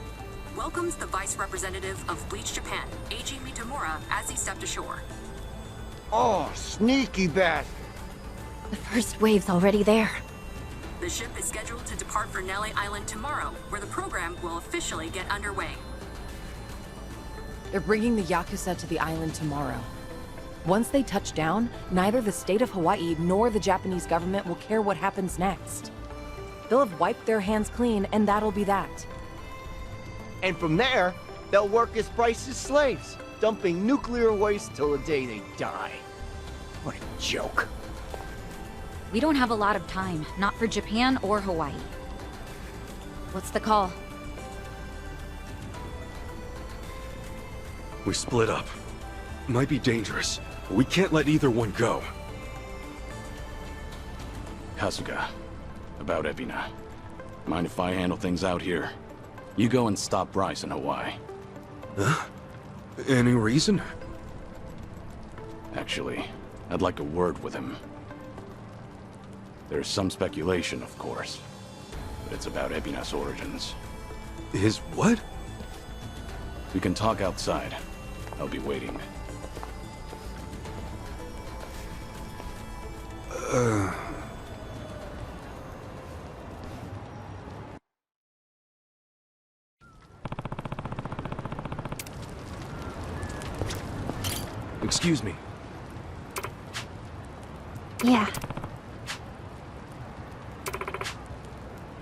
[SPEAKER 20] welcomes the vice representative of Bleach Japan, Eiji Mitamura, as he stepped ashore.
[SPEAKER 22] Oh, sneaky bastard.
[SPEAKER 1] The first wave's already there.
[SPEAKER 20] The ship is scheduled to depart for Natalie Island tomorrow, where the program will officially get underway.
[SPEAKER 12] They're bringing the Yakuza to the island tomorrow. Once they touch down, neither the state of Hawaii nor the Japanese government will care what happens next. They'll have wiped their hands clean, and that'll be that.
[SPEAKER 22] And from there, they'll work as Bryce's slaves, dumping nuclear waste till the day they die. What a joke.
[SPEAKER 1] We don't have a lot of time, not for Japan or Hawaii. What's the call?
[SPEAKER 19] We split up. Might be dangerous, but we can't let either one go.
[SPEAKER 16] Kasuga, about Ebina. Mind if I handle things out here? You go and stop Bryce in Hawaii.
[SPEAKER 19] Huh? Any reason?
[SPEAKER 16] Actually, I'd like a word with him. There's some speculation, of course, but it's about Ebina's origins.
[SPEAKER 19] His what?
[SPEAKER 16] We can talk outside. I'll be waiting.
[SPEAKER 19] Excuse me.
[SPEAKER 1] Yeah.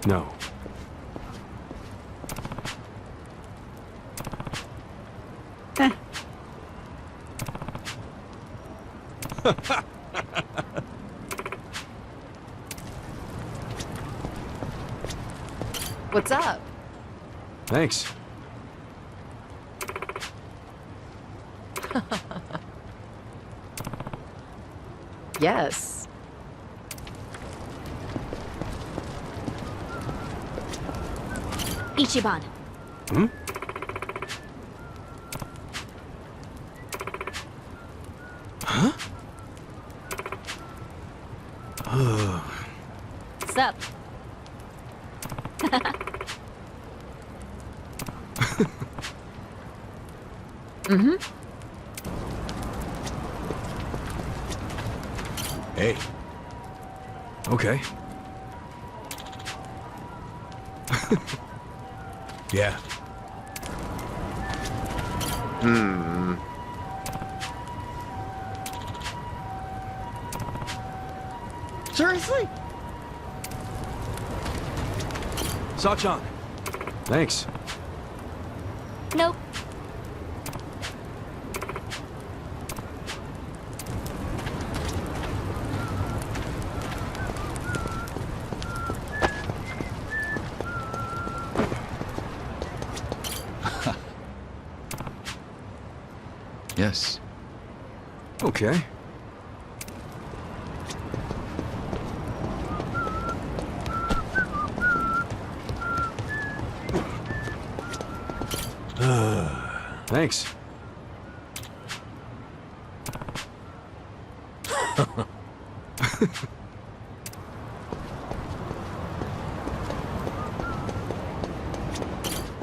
[SPEAKER 19] No.
[SPEAKER 20] What's up?
[SPEAKER 19] Thanks.
[SPEAKER 20] Yes.
[SPEAKER 1] Ichiban.
[SPEAKER 19] Hmm? Huh?
[SPEAKER 1] What's up?
[SPEAKER 20] Mm-hmm.
[SPEAKER 19] Hey. Okay. Yeah.
[SPEAKER 2] Hmm.
[SPEAKER 22] Seriously?
[SPEAKER 19] Sachan. Thanks.
[SPEAKER 1] Nope.
[SPEAKER 4] Yes.
[SPEAKER 19] Okay. Thanks.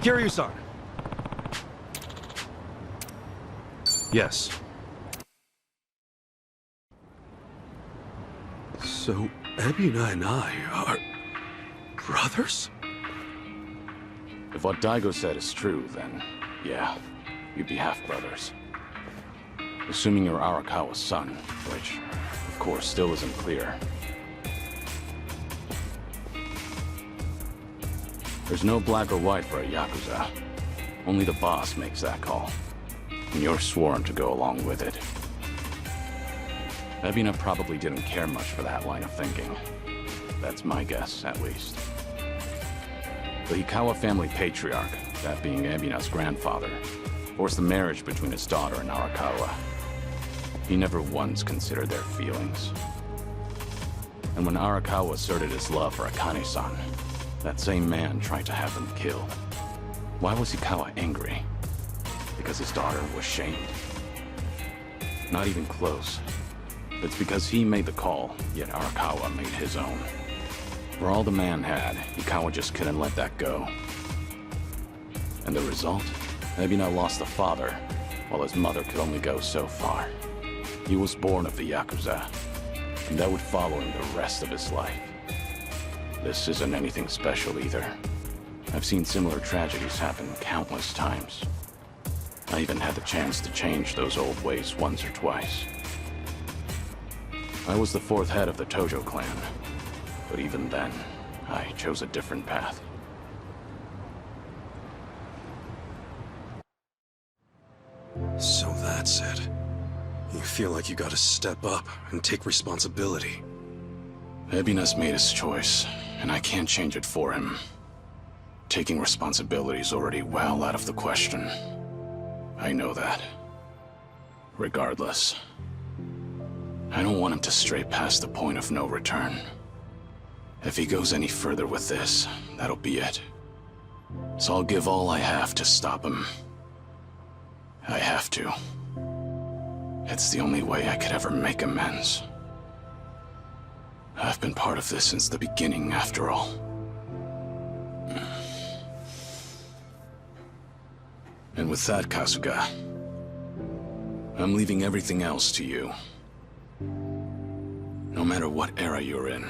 [SPEAKER 19] Kiryu-san. Yes. So, Ebina and I are... brothers?
[SPEAKER 16] If what Daigo said is true, then yeah, you'd be half-brothers. Assuming you're Arakawa's son, which, of course, still isn't clear. There's no black or white for a Yakuza. Only the boss makes that call. And you're sworn to go along with it. Ebina probably didn't care much for that line of thinking. That's my guess, at least. The Hikawa family patriarch, that being Ebina's grandfather, forced the marriage between his daughter and Arakawa. He never once considered their feelings. And when Arakawa asserted his love for Akane-san, that same man tried to have him killed. Why was Hikawa angry? Because his daughter was shamed? Not even close. It's because he made the call, yet Arakawa made his own. For all the man had, Hikawa just couldn't let that go. And the result? Ebina lost a father, while his mother could only go so far. He was born of the Yakuza, and that would follow him the rest of his life. This isn't anything special either. I've seen similar tragedies happen countless times. I even had the chance to change those old ways once or twice. I was the fourth head of the Tojo clan, but even then, I chose a different path.
[SPEAKER 19] So that's it. You feel like you gotta step up and take responsibility.
[SPEAKER 16] Ebina's made his choice, and I can't change it for him. Taking responsibility is already well out of the question. I know that. Regardless, I don't want him to stray past the point of no return. If he goes any further with this, that'll be it. So I'll give all I have to stop him. I have to. It's the only way I could ever make amends. I've been part of this since the beginning, after all. And with that, Kasuga, I'm leaving everything else to you. No matter what era you're in,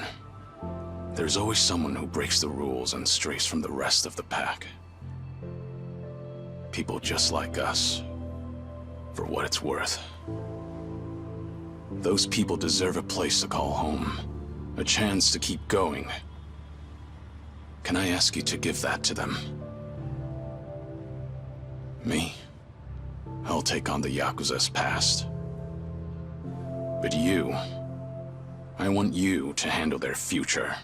[SPEAKER 16] there's always someone who breaks the rules and strays from the rest of the pack. People just like us, for what it's worth. Those people deserve a place to call home, a chance to keep going. Can I ask you to give that to them? Me? I'll take on the Yakuza's past. But you... I want you to handle their future.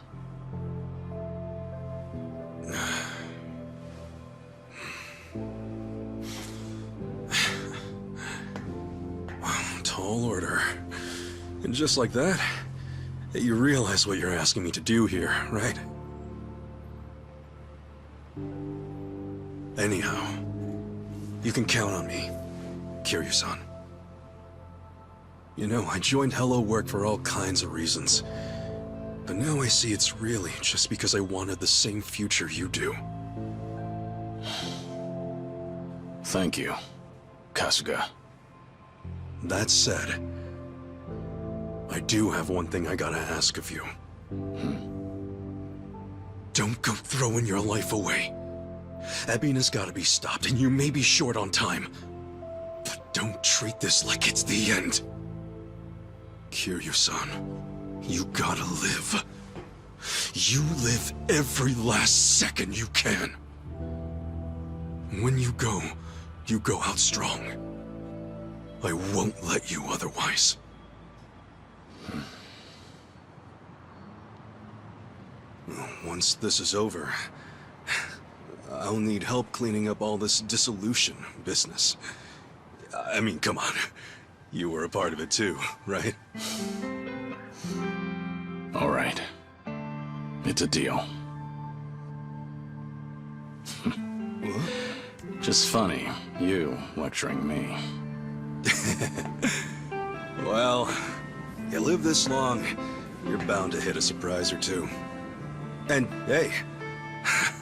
[SPEAKER 19] Tall order. And just like that, you realize what you're asking me to do here, right? Anyhow, you can count on me, Kiryu-san. You know, I joined Hello Work for all kinds of reasons. But now I see it's really just because I wanted the same future you do.
[SPEAKER 16] Thank you, Kasuga.
[SPEAKER 19] That said, I do have one thing I gotta ask of you. Don't go throwing your life away. Ebina's gotta be stopped, and you may be short on time. But don't treat this like it's the end. Kiryu-san, you gotta live. You live every last second you can. When you go out strong. I won't let you otherwise. Once this is over, I'll need help cleaning up all this dissolution business. I mean, come on. You were a part of it too, right?
[SPEAKER 16] All right. It's a deal. Just funny, you lecturing me.
[SPEAKER 19] Well, you live this long, you're bound to hit a surprise or two. And hey,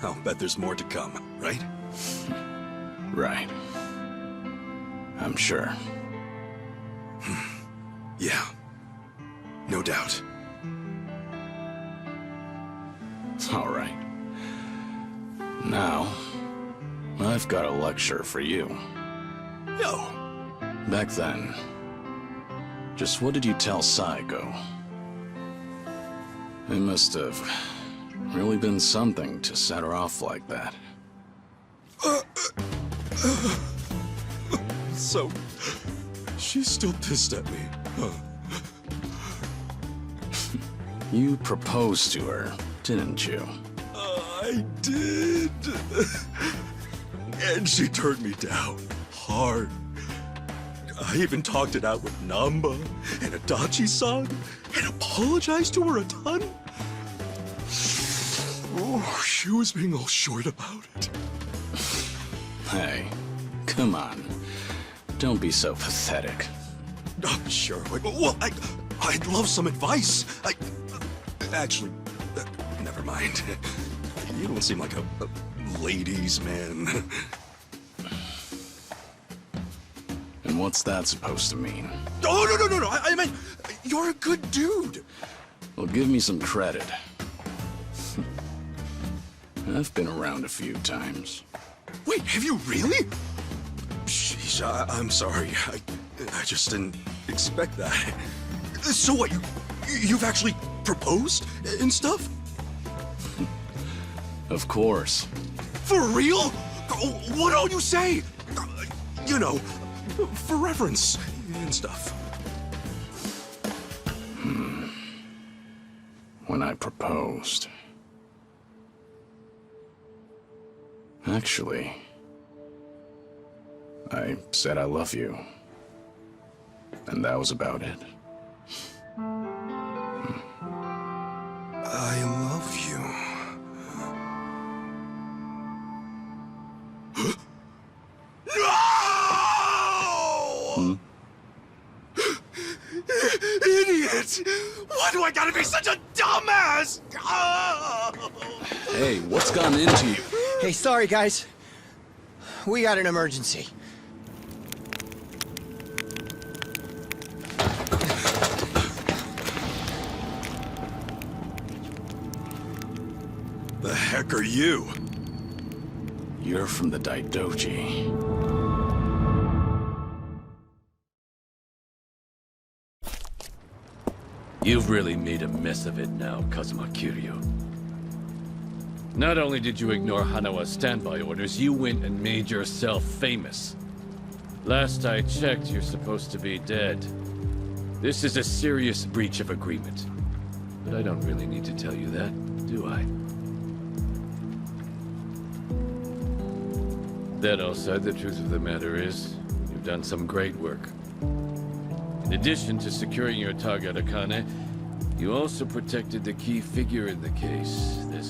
[SPEAKER 19] I'll bet there's more to come, right?
[SPEAKER 16] Right. I'm sure.
[SPEAKER 19] Yeah, no doubt.
[SPEAKER 16] All right. Now, I've got a lecture for you.
[SPEAKER 19] No.
[SPEAKER 16] Back then, just what did you tell Saigo? It must have really been something to set her off like that.
[SPEAKER 19] So, she's still pissed at me, huh?
[SPEAKER 16] You proposed to her, didn't you?
[SPEAKER 19] I did. And she turned me down hard. I even talked it out with Namba and Adachi-san and apologized to her a ton. Oh, she was being all short about it.
[SPEAKER 16] Hey, come on. Don't be so pathetic.
[SPEAKER 19] Oh, sure. Well, I'd love some advice. Actually, never mind. You don't seem like a ladies' man.
[SPEAKER 16] And what's that supposed to mean?
[SPEAKER 19] Oh, no. I meant, you're a good dude.
[SPEAKER 16] Well, give me some credit. I've been around a few times.
[SPEAKER 19] Wait, have you really? Sheesh, I'm sorry. I just didn't expect that. So what, you've actually proposed and stuff?
[SPEAKER 16] Of course.
[SPEAKER 19] For real? What all you say? You know, for reference and stuff.
[SPEAKER 16] When I proposed. Actually, I said I love you. And that was about it.
[SPEAKER 19] I love you. No! Idiot! Why do I gotta be such a dumbass?
[SPEAKER 16] Hey, what's gone into you?
[SPEAKER 22] Hey, sorry guys. We got an emergency.
[SPEAKER 19] The heck are you?
[SPEAKER 16] You're from the Daidoji.
[SPEAKER 11] You've really made a mess of it now, Kazuma Kiryu. Not only did you ignore Hanawa's standby orders, you went and made yourself famous. Last I checked, you're supposed to be dead. This is a serious breach of agreement. But I don't really need to tell you that, do I? That all said, the truth of the matter is, you've done some great work. In addition to securing your target, Akane, you also protected the key figure in the case, this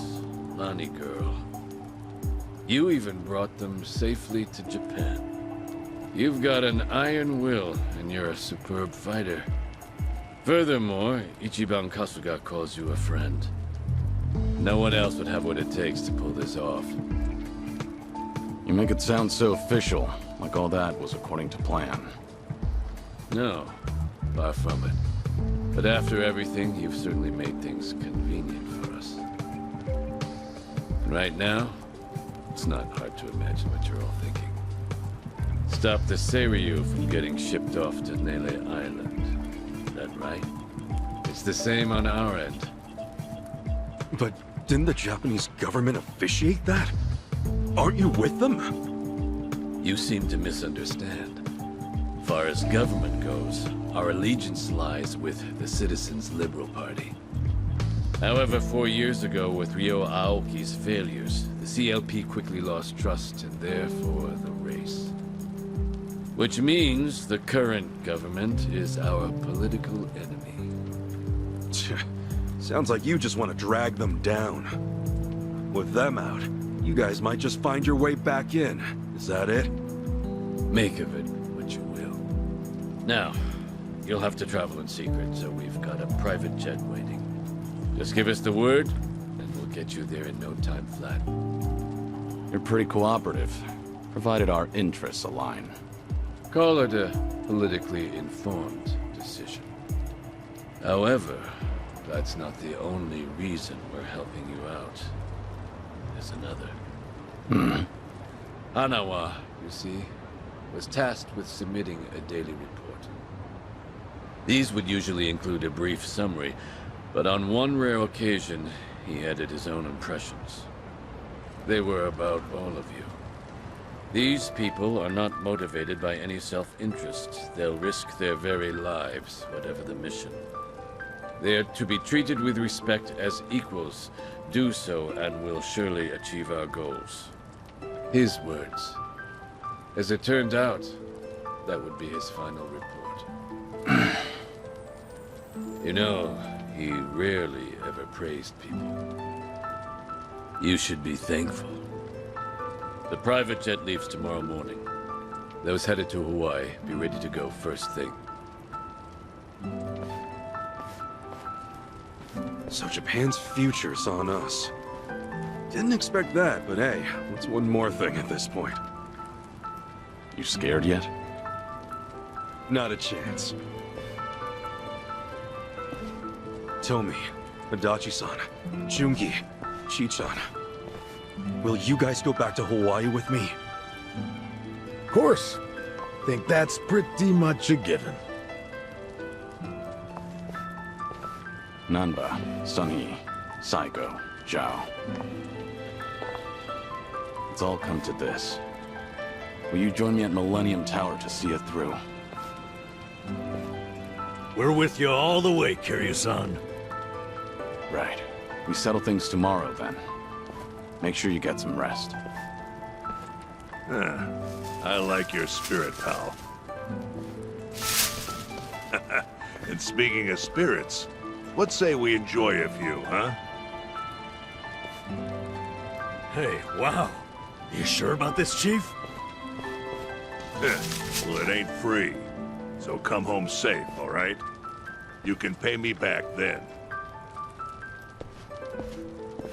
[SPEAKER 11] Lani girl. You even brought them safely to Japan. You've got an iron will, and you're a superb fighter. Furthermore, Ichiban Kasuga calls you a friend. No one else would have what it takes to pull this off.
[SPEAKER 16] You make it sound so official, like all that was according to plan.
[SPEAKER 11] No, far from it. But after everything, you've certainly made things convenient for us. And right now, it's not hard to imagine what you're all thinking. Stop the Seiryu from getting shipped off to Nele Island. Is that right? It's the same on our end.
[SPEAKER 19] But didn't the Japanese government officiate that? Aren't you with them?
[SPEAKER 11] You seem to misunderstand. As far as government goes, our allegiance lies with the Citizens' Liberal Party. However, 4 years ago, with Ryo Aoki's failures, the CLP quickly lost trust and therefore the race. Which means the current government is our political enemy.
[SPEAKER 19] Sounds like you just want to drag them down. With them out, you guys might just find your way back in. Is that it?
[SPEAKER 11] Make of it what you will. Now, you'll have to travel in secret, so we've got a private jet waiting. Just give us the word, and we'll get you there in no time flat.
[SPEAKER 16] You're pretty cooperative, provided our interests align.
[SPEAKER 11] Call it a politically informed decision. However, that's not the only reason we're helping you out. There's another. Hanawa, you see, was tasked with submitting a daily report. These would usually include a brief summary, but on one rare occasion, he added his own impressions. They were about all of you. These people are not motivated by any self-interest. They'll risk their very lives, whatever the mission. They are to be treated with respect as equals. Do so, and we'll surely achieve our goals. His words. As it turned out, that would be his final report. You know, he rarely ever praised people. You should be thankful. The private jet leaves tomorrow morning. Those headed to Hawaii, be ready to go first thing.
[SPEAKER 19] So Japan's future's on us. Didn't expect that, but hey, what's one more thing at this point?
[SPEAKER 16] You scared yet?
[SPEAKER 19] Not a chance. Tomi, Adachi-san, Jungi, Chi-chan. Will you guys go back to Hawaii with me?
[SPEAKER 10] Of course. Think that's pretty much a given.
[SPEAKER 16] Nanba, Sunhee, Saiko, Zhao. It's all come to this. Will you join me at Millennium Tower to see it through?
[SPEAKER 3] We're with you all the way, Kiryu-san.
[SPEAKER 16] Right. We settle things tomorrow, then. Make sure you get some rest.
[SPEAKER 9] I like your spirit, pal. And speaking of spirits, let's say we enjoy a few, huh?
[SPEAKER 3] Hey, wow. You sure about this, Chief?
[SPEAKER 9] Well, it ain't free. So come home safe, all right? You can pay me back then.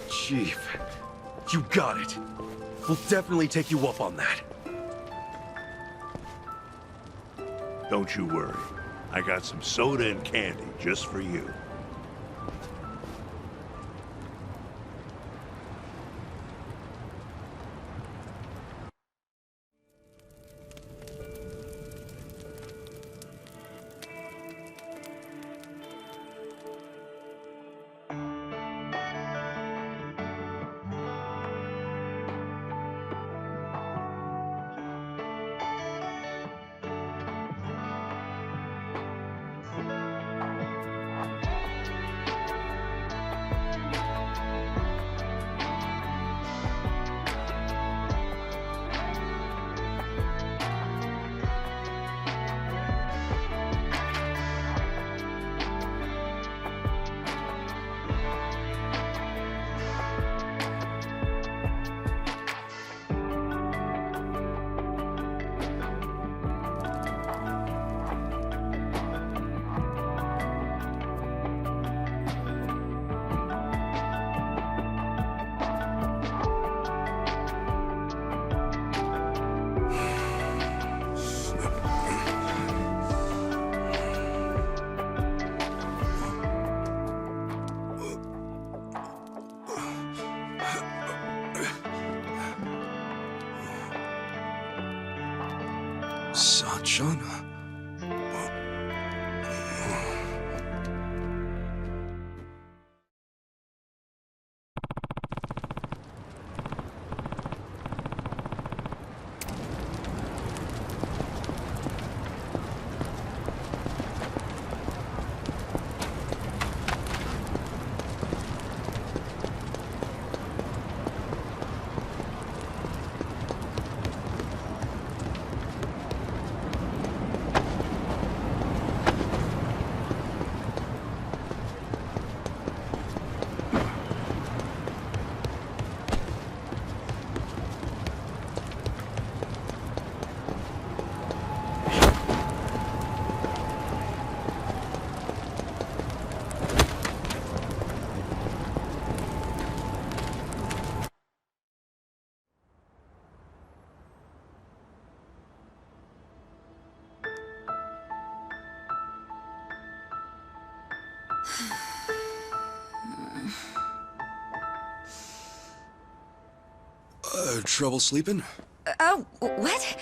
[SPEAKER 19] Chief, you got it. We'll definitely take you up on that.
[SPEAKER 9] Don't you worry. I got some soda and candy just for you.
[SPEAKER 19] Sachan? Trouble sleeping?
[SPEAKER 1] Oh, what?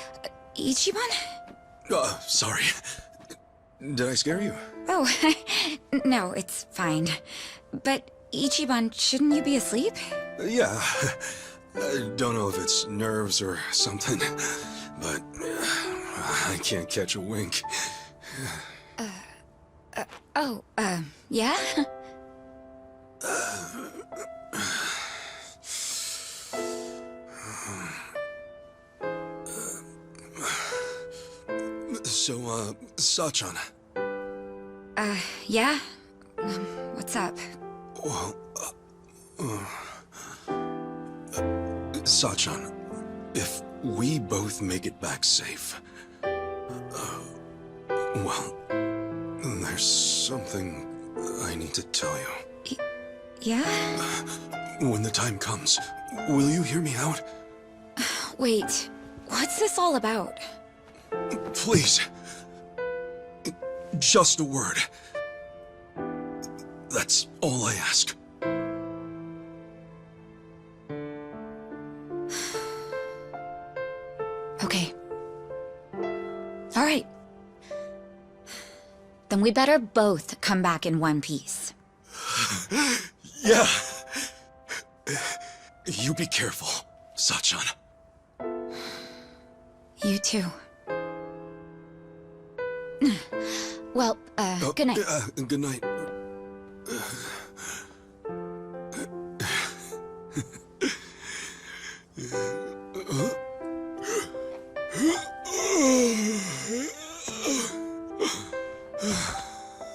[SPEAKER 1] Ichiban?
[SPEAKER 19] Sorry. Did I scare you?
[SPEAKER 1] Oh, no, it's fine. But Ichiban, shouldn't you be asleep?
[SPEAKER 19] Yeah. I don't know if it's nerves or something, but I can't catch a wink.
[SPEAKER 1] Yeah?
[SPEAKER 19] So, Sachan.
[SPEAKER 1] Yeah? What's up?
[SPEAKER 19] Well, Sachan, if we both make it back safe, well, there's something I need to tell you.
[SPEAKER 1] Yeah?
[SPEAKER 19] When the time comes, will you hear me out?
[SPEAKER 1] Wait, what's this all about?
[SPEAKER 19] Please. Just a word. That's all I ask.
[SPEAKER 1] Okay. All right. Then we better both come back in one piece.
[SPEAKER 19] Yeah. You be careful, Sachan.
[SPEAKER 1] You too. Well, good night.
[SPEAKER 19] Good night.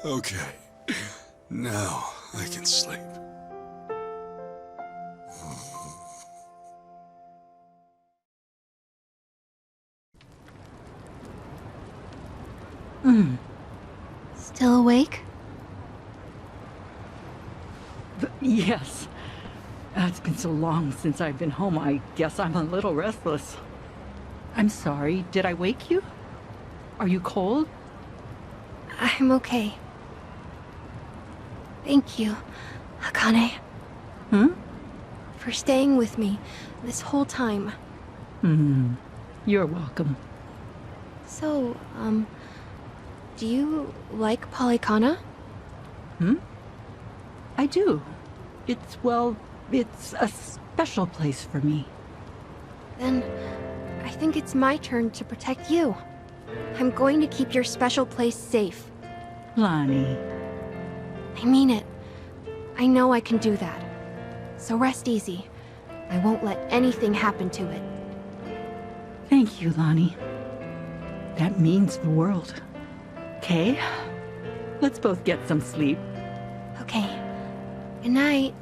[SPEAKER 19] Okay. Now I can sleep.
[SPEAKER 13] Still awake?
[SPEAKER 14] Yes. It's been so long since I've been home, I guess I'm a little restless. I'm sorry, did I wake you? Are you cold?
[SPEAKER 13] I'm okay. Thank you, Akane. For staying with me this whole time.
[SPEAKER 14] You're welcome.
[SPEAKER 13] So, do you like Polycana?
[SPEAKER 14] I do. It's a special place for me.
[SPEAKER 13] Then, I think it's my turn to protect you. I'm going to keep your special place safe.
[SPEAKER 14] Lonnie.
[SPEAKER 13] I mean it. I know I can do that. So rest easy. I won't let anything happen to it.
[SPEAKER 14] Thank you, Lonnie. That means the world. Okay? Let's both get some sleep.
[SPEAKER 13] Okay. Good night.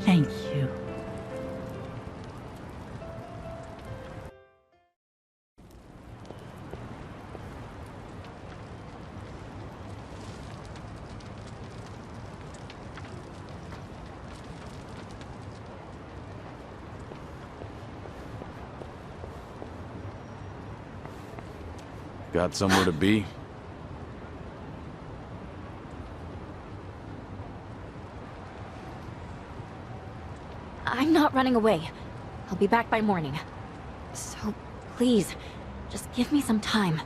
[SPEAKER 14] Thank you.
[SPEAKER 16] Got somewhere to be?
[SPEAKER 12] I'm not running away. I'll be back by morning.
[SPEAKER 1] So, please, just give me some time.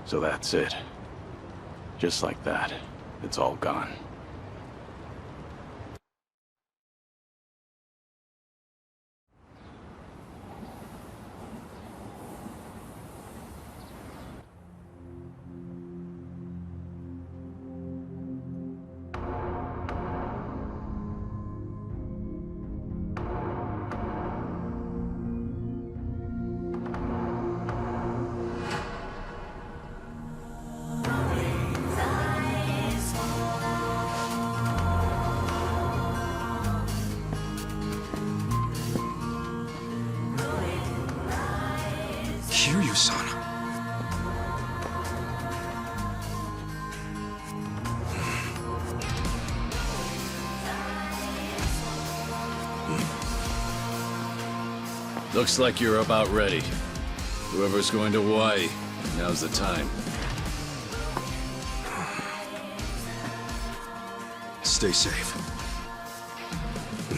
[SPEAKER 16] So that's it. Just like that, it's all gone.
[SPEAKER 18] Kiryu-san.
[SPEAKER 11] Looks like you're about ready. Whoever's going to Hawaii, now's the time.
[SPEAKER 19] Stay safe.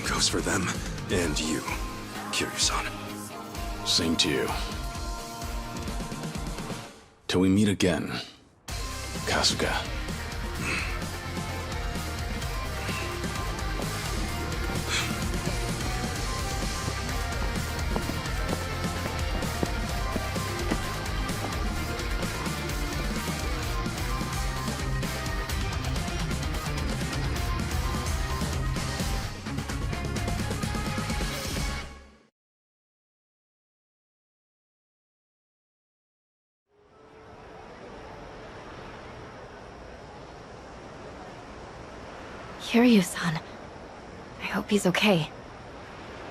[SPEAKER 19] Goes for them and you, Kiryu-san.
[SPEAKER 16] Same to you. Till we meet again, Kasuga.
[SPEAKER 1] Kiryu-san. I hope he's okay.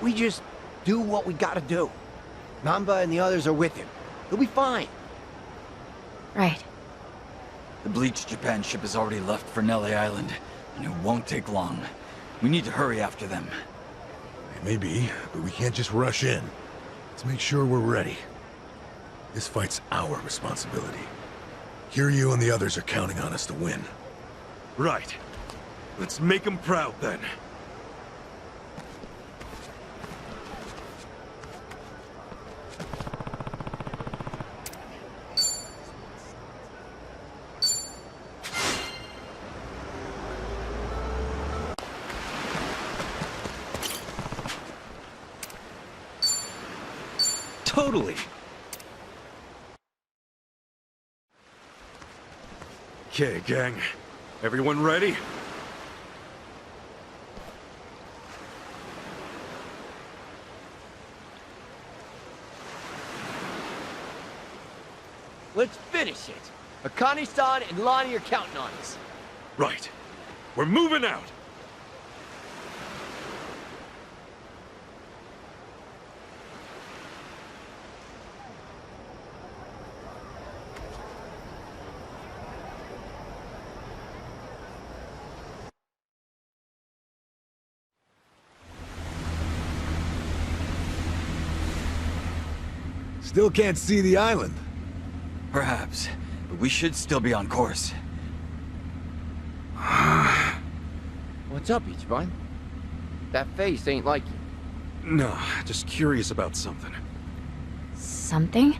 [SPEAKER 22] We just do what we gotta do. Namba and the others are with him. He'll be fine.
[SPEAKER 1] Right.
[SPEAKER 8] The Bleach Japan ship has already left for Nele Island, and it won't take long. We need to hurry after them.
[SPEAKER 10] Maybe, but we can't just rush in. Let's make sure we're ready. This fight's our responsibility. Kiryu and the others are counting on us to win.
[SPEAKER 19] Right. Let's make them proud, then. Totally. Okay, gang. Everyone ready?
[SPEAKER 22] Let's finish it. Akane-san and Lonnie are counting on us.
[SPEAKER 19] Right. We're moving out.
[SPEAKER 10] Still can't see the island.
[SPEAKER 8] Perhaps, but we should still be on course.
[SPEAKER 22] What's up, Ichiban? That face ain't like you.
[SPEAKER 19] No, just curious about something.
[SPEAKER 1] Something?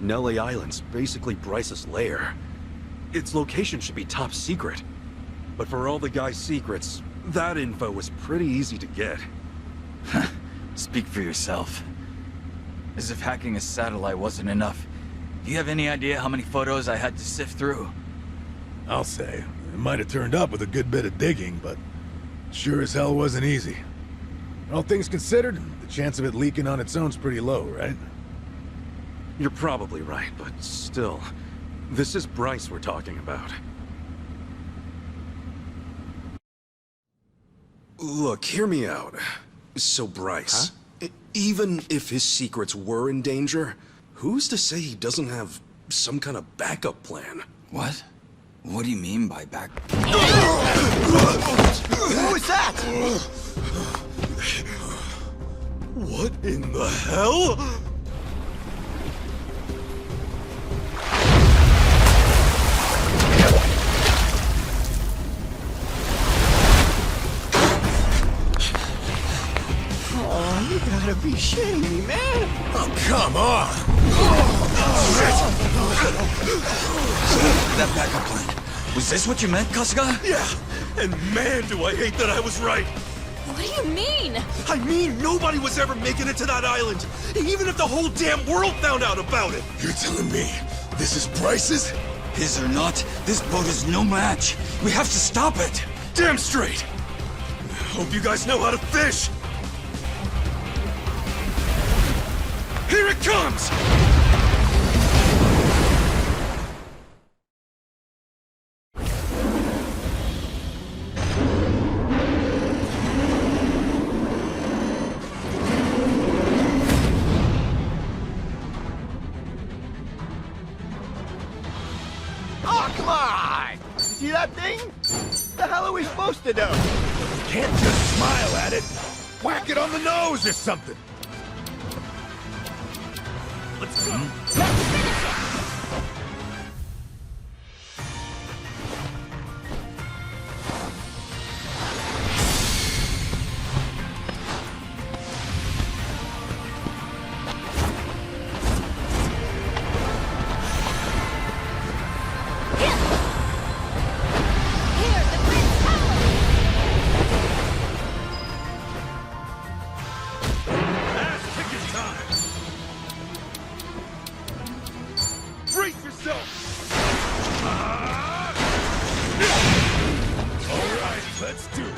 [SPEAKER 19] Nele Island's basically Bryce's lair. Its location should be top secret. But for all the guy's secrets, that info was pretty easy to get.
[SPEAKER 8] Speak for yourself. As if hacking a satellite wasn't enough. Do you have any idea how many photos I had to sift through?
[SPEAKER 10] I'll say. It might have turned up with a good bit of digging, but sure as hell wasn't easy. All things considered, the chance of it leaking on its own's pretty low, right?
[SPEAKER 19] You're probably right, but still, this is Bryce we're talking about. Look, hear me out. So Bryce, even if his secrets were in danger, who's to say he doesn't have some kind of backup plan?
[SPEAKER 8] What? What do you mean by back?
[SPEAKER 19] In the hell?
[SPEAKER 22] Oh, you gotta be shitting me, man!
[SPEAKER 10] Oh, come on!
[SPEAKER 8] That backup plan. Was this what you meant, Kasuga?
[SPEAKER 19] Yeah, and man, do I hate that I was right.
[SPEAKER 1] What do you mean?
[SPEAKER 19] I mean, nobody was ever making it to that island, even if the whole damn world found out about it.
[SPEAKER 10] You're telling me this is Bryce's?
[SPEAKER 8] His or not, this boat is no match. We have to stop it.
[SPEAKER 19] Damn straight. Hope you guys know how to fish. Here it comes!
[SPEAKER 22] Oh, come on! See that thing? The hell are we supposed to do?
[SPEAKER 10] You can't just smile at it. Whack it on the nose or something.
[SPEAKER 19] Let's go.
[SPEAKER 10] Brace yourself! All right, let's do it.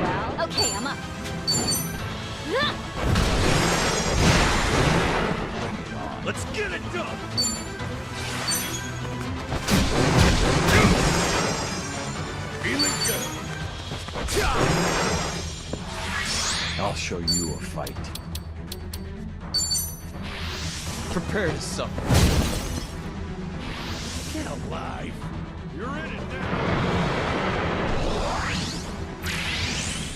[SPEAKER 1] Well, okay, I'm up.
[SPEAKER 19] Let's get it done!
[SPEAKER 10] Feeling good.
[SPEAKER 8] I'll show you a fight. Prepare to suffer.
[SPEAKER 10] Get alive.
[SPEAKER 19] You're in it now.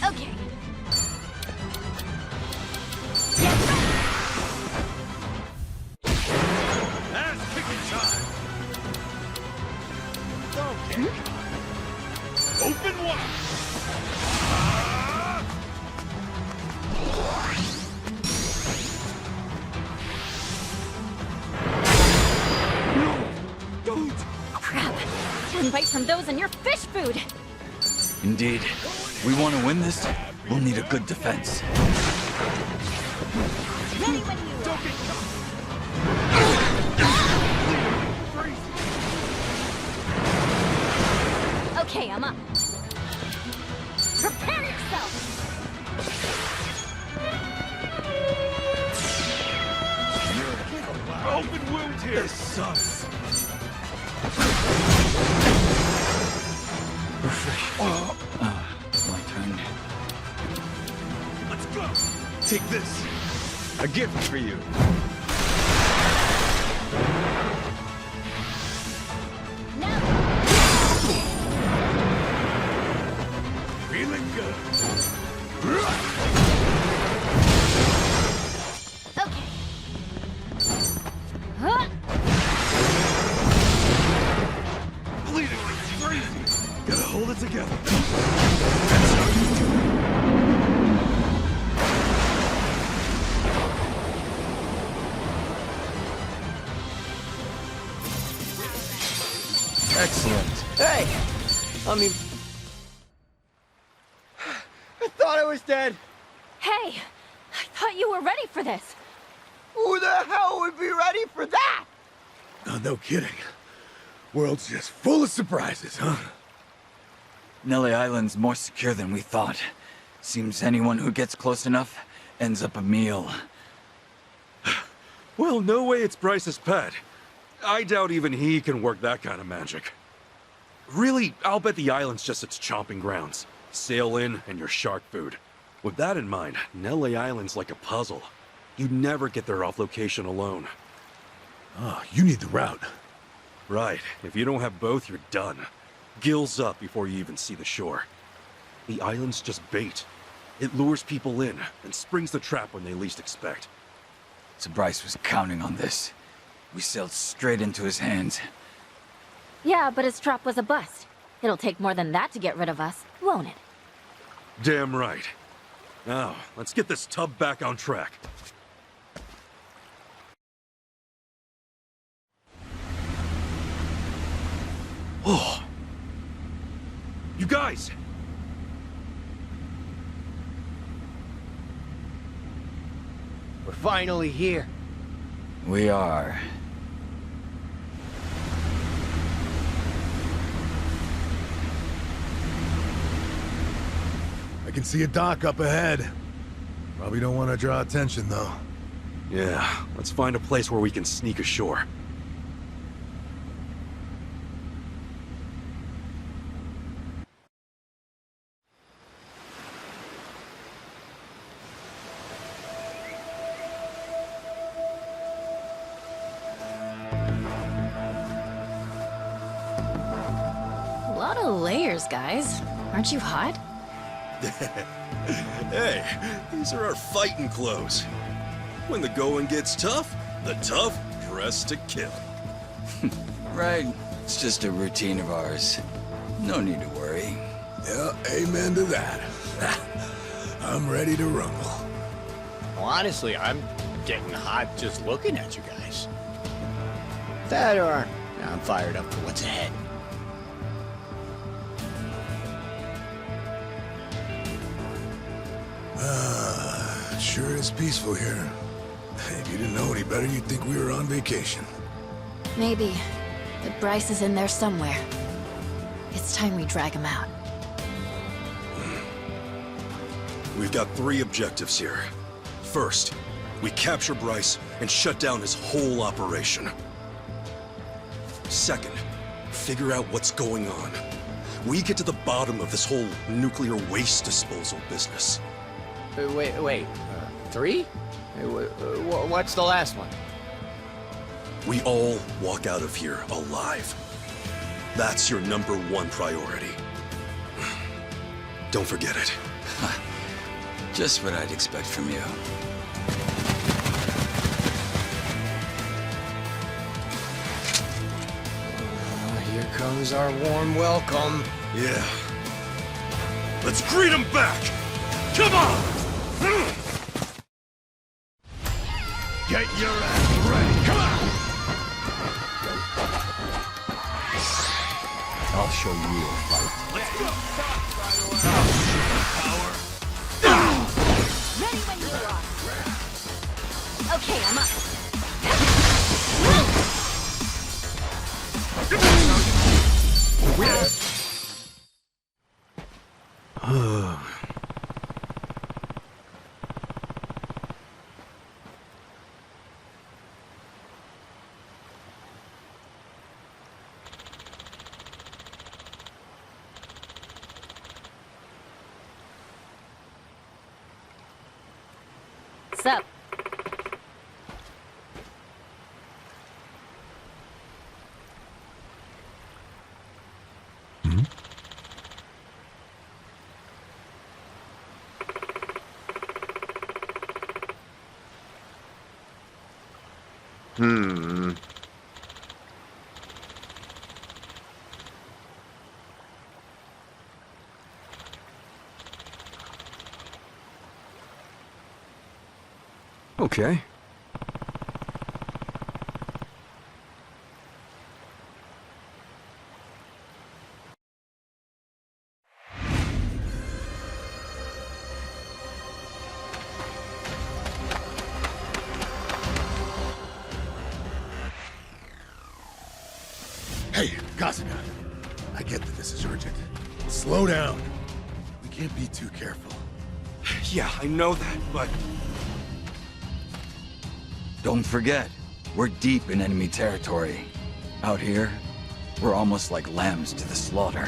[SPEAKER 1] Okay.
[SPEAKER 10] Ass-kicking time. Okay. Open wide.
[SPEAKER 1] Crap. One bite from those and you're fish food.
[SPEAKER 8] Indeed. We want to win this, we'll need a good defense.
[SPEAKER 1] Ready when you Okay, I'm up. Prepare yourself.
[SPEAKER 10] Open wound here.
[SPEAKER 19] This sucks.
[SPEAKER 8] My turn.
[SPEAKER 19] Let's go. Take this. A gift for you.
[SPEAKER 10] Feeling good.
[SPEAKER 1] Okay. Huh?
[SPEAKER 19] Bleeding like crazy. Gotta hold it together. That's how you do it.
[SPEAKER 8] Excellent.
[SPEAKER 22] Hey! I mean... I thought I was dead.
[SPEAKER 1] Hey, I thought you were ready for this.
[SPEAKER 22] Who the hell would be ready for that?
[SPEAKER 10] Oh, no kidding. World's just full of surprises, huh?
[SPEAKER 8] Nelly Island's more secure than we thought. Seems anyone who gets close enough ends up a meal.
[SPEAKER 19] Well, no way it's Bryce's pet. I doubt even he can work that kind of magic. Really, I'll bet the island's just its chomping grounds. Sail in and your shark food. With that in mind, Natalie Island's like a puzzle. You'd never get there off location alone.
[SPEAKER 10] Oh, you need the route.
[SPEAKER 19] Right. If you don't have both, you're done. Gills up before you even see the shore. The island's just bait. It lures people in and springs the trap when they least expect.
[SPEAKER 8] So Bryce was counting on this. We sailed straight into his hands.
[SPEAKER 1] Yeah, but his trap was a bust. It'll take more than that to get rid of us, won't it?
[SPEAKER 19] Damn right. Now, let's get this tub back on track. Oh! You guys!
[SPEAKER 22] We're finally here.
[SPEAKER 8] We are.
[SPEAKER 10] I can see a dock up ahead. Probably don't want to draw attention, though.
[SPEAKER 19] Yeah, let's find a place where we can sneak ashore.
[SPEAKER 1] A lot of layers, guys. Aren't you hot?
[SPEAKER 19] Hey, these are our fighting clothes. When the going gets tough, the tough dress to kill.
[SPEAKER 8] Right. It's just a routine of ours. No need to worry.
[SPEAKER 10] Yeah, amen to that. I'm ready to rumble.
[SPEAKER 22] Well, honestly, I'm getting hot just looking at you guys. That or I'm fired up for what's ahead.
[SPEAKER 10] Sure is peaceful here. If you didn't know any better, you'd think we were on vacation.
[SPEAKER 1] Maybe. But Bryce is in there somewhere. It's time we drag him out.
[SPEAKER 19] We've got 3 objectives here. First, we capture Bryce and shut down his whole operation. Second, figure out what's going on. We get to the bottom of this whole nuclear waste disposal business.
[SPEAKER 22] Wait. 3? What's the last one?
[SPEAKER 19] We all walk out of here alive. That's your #1 priority. Don't forget it.
[SPEAKER 8] Just what I'd expect from you.
[SPEAKER 22] Here comes our warm welcome.
[SPEAKER 19] Yeah. Let's greet him back! Come on!
[SPEAKER 9] Get your ass ready. Come on!
[SPEAKER 8] I'll show you a fight.
[SPEAKER 9] Let's go!
[SPEAKER 1] Ready when you are. Okay, I'm up. What's up?
[SPEAKER 19] Okay.
[SPEAKER 10] Hey, Kasuga. I get that this is urgent. Slow down. We can't be too careful.
[SPEAKER 19] Yeah, I know that, but...
[SPEAKER 8] Don't forget, we're deep in enemy territory. Out here, we're almost like lambs to the slaughter.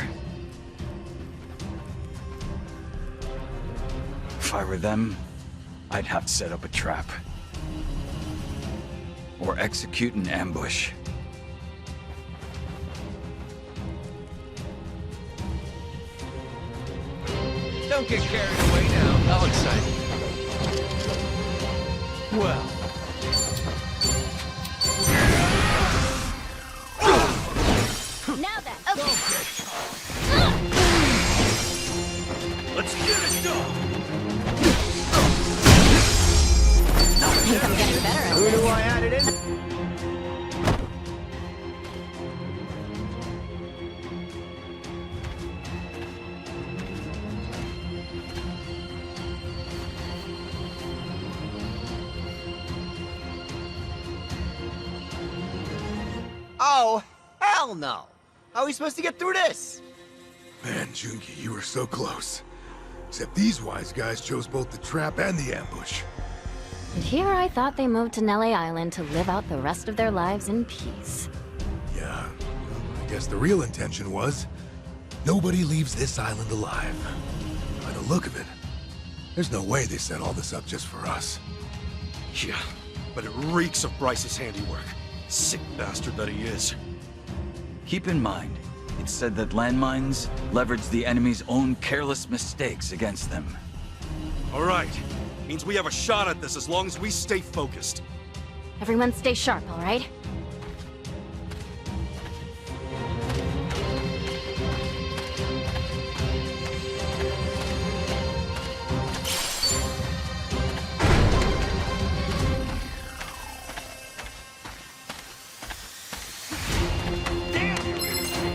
[SPEAKER 8] If I were them, I'd have to set up a trap. Or execute an ambush.
[SPEAKER 17] Don't get carried away now.
[SPEAKER 11] How exciting.
[SPEAKER 17] Well.
[SPEAKER 1] Now then, okay.
[SPEAKER 3] Let's get it done!
[SPEAKER 1] I think I'm getting better at
[SPEAKER 22] Who
[SPEAKER 1] this.
[SPEAKER 22] do I add it in? Oh, hell no! How are we supposed to get through this?
[SPEAKER 10] Man, Junki, you were so close. Except these wise guys chose both the trap and the ambush.
[SPEAKER 1] And here I thought they moved to Nele Island to live out the rest of their lives in peace.
[SPEAKER 10] Yeah, well, I guess the real intention was nobody leaves this island alive. By the look of it, there's no way they set all this up just for us.
[SPEAKER 19] Yeah, but it reeks of Bryce's handiwork. Sick bastard that he is.
[SPEAKER 8] Keep in mind, it's said that landmines leverage the enemy's own careless mistakes against them.
[SPEAKER 19] All right. Means we have a shot at this as long as we stay focused.
[SPEAKER 1] Everyone stay sharp, all right?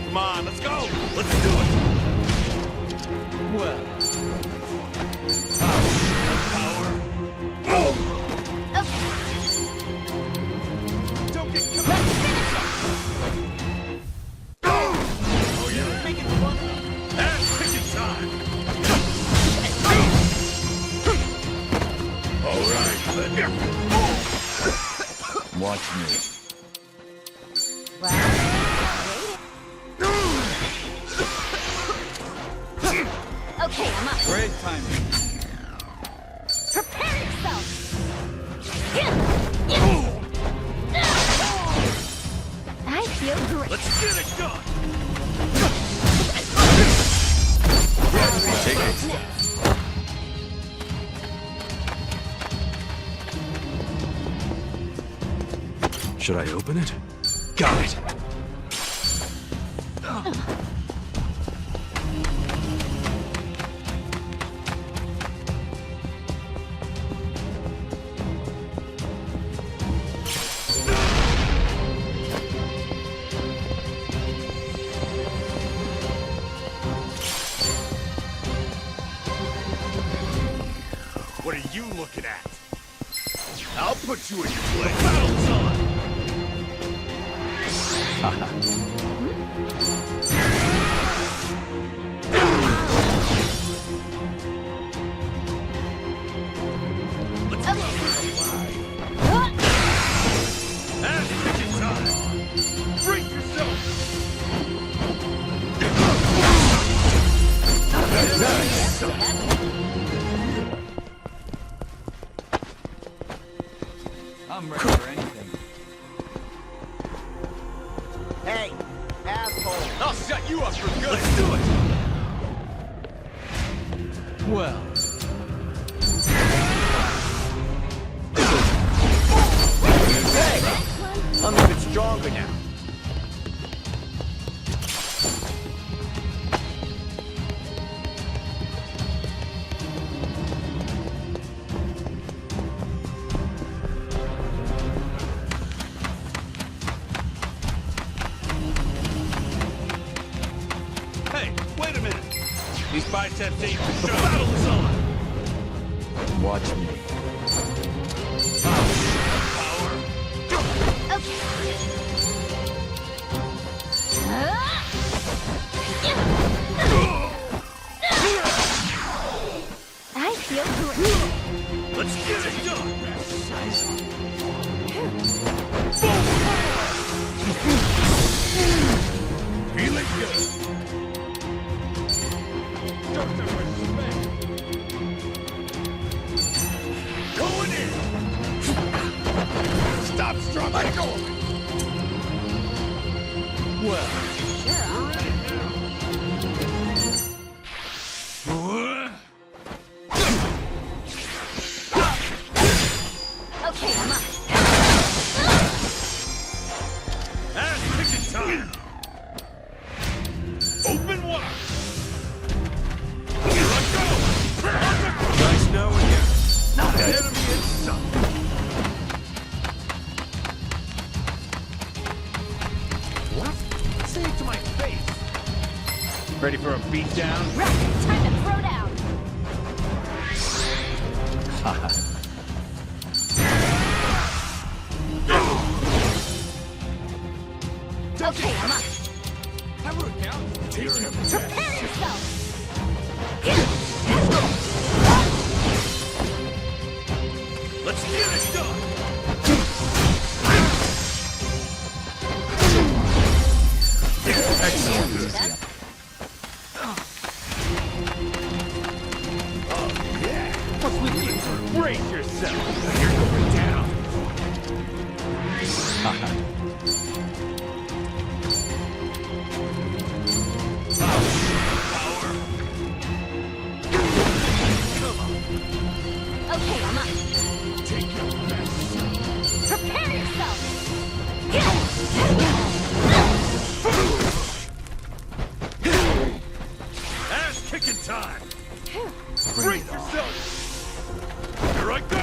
[SPEAKER 19] Come on, let's go! Let's do it!
[SPEAKER 17] Well.
[SPEAKER 19] Don't get
[SPEAKER 17] Oh, you're making fun of me.
[SPEAKER 19] That's picking time!
[SPEAKER 9] All right,
[SPEAKER 8] Watch me.
[SPEAKER 1] Okay, I'm up.
[SPEAKER 8] Great timing.
[SPEAKER 1] Prepare yourself! I feel great.
[SPEAKER 19] Let's get it done!
[SPEAKER 1] Take it.
[SPEAKER 19] Should I open it? Got it!
[SPEAKER 3] What are you looking at? I'll put you in your place. Battle's on! Let's go! And pigeon time! Brace yourself!
[SPEAKER 8] I'm ready for anything.
[SPEAKER 22] Hey, asshole!
[SPEAKER 19] I'll set you up for good!
[SPEAKER 3] Let's do it!
[SPEAKER 17] Well.
[SPEAKER 22] Hey! I'm even stronger now.
[SPEAKER 3] Hey, wait a minute! These biceps ain't for show. Battle is on!
[SPEAKER 8] Watch me.
[SPEAKER 1] I feel great.
[SPEAKER 3] Let's get it done! Feeling good! Show some respect! Well.
[SPEAKER 1] Okay, I'm up.
[SPEAKER 3] Ass-kicking time! Open wide! Here I go! Nice knowing you. Not an enemy in sight. What? Say it to my face. Ready for a beatdown?
[SPEAKER 1] Right, time to throw down. Okay, I'm up. Prepare yourself.
[SPEAKER 3] Let's get it done! Excellent. Oh, yeah! What's with you? Brace yourself! You're going down!
[SPEAKER 1] Okay, I'm up.
[SPEAKER 3] Take your best.
[SPEAKER 1] Prepare yourself.
[SPEAKER 3] Ass-kicking time! Brace yourself! Here I go!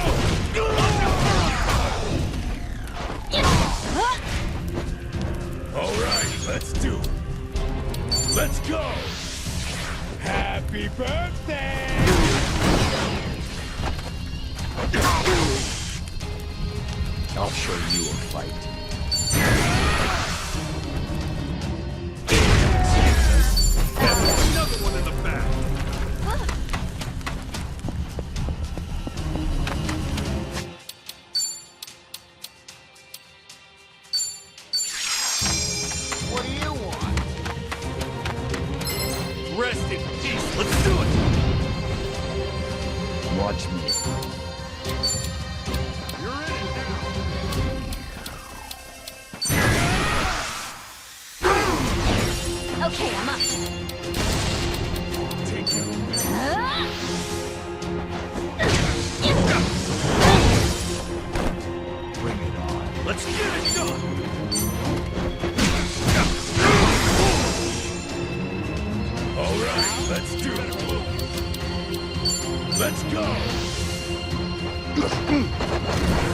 [SPEAKER 3] All right, let's do it. Let's go! Happy birthday!
[SPEAKER 4] I'll show you a fight.
[SPEAKER 3] Another one in the back. What do you want? Rest in peace. Let's do it.
[SPEAKER 4] Watch me.
[SPEAKER 3] You're in it now.
[SPEAKER 1] Okay, I'm up.
[SPEAKER 3] Take it.
[SPEAKER 4] Bring it on.
[SPEAKER 3] Let's get it done. All right, let's do it. Let's go.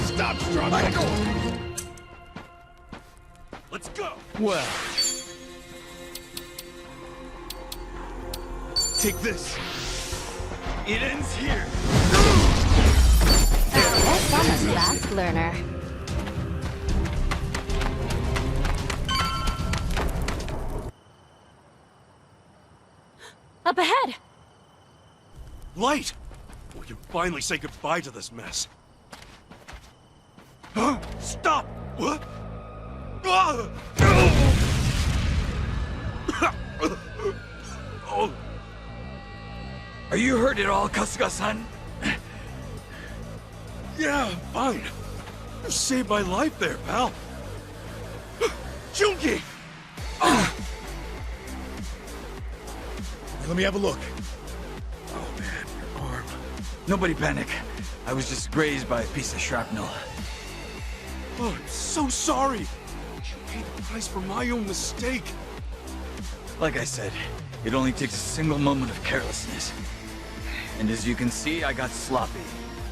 [SPEAKER 3] Stop struggling. Let go. Let's go.
[SPEAKER 19] Well. Take this. It ends here.
[SPEAKER 1] That's on the fast learner. Up ahead.
[SPEAKER 19] Light! We can finally say goodbye to this mess. Huh? Stop! What? Ah! Oh.
[SPEAKER 8] Are you hurt at all, Kasuga-san?
[SPEAKER 19] Yeah, I'm fine. You saved my life there, pal. Junki!
[SPEAKER 10] Let me have a look.
[SPEAKER 19] Oh man, your arm.
[SPEAKER 8] Nobody panic. I was just grazed by a piece of shrapnel.
[SPEAKER 19] Oh, I'm so sorry. You paid the price for my own mistake.
[SPEAKER 8] Like I said, it only takes a single moment of carelessness. And as you can see, I got sloppy.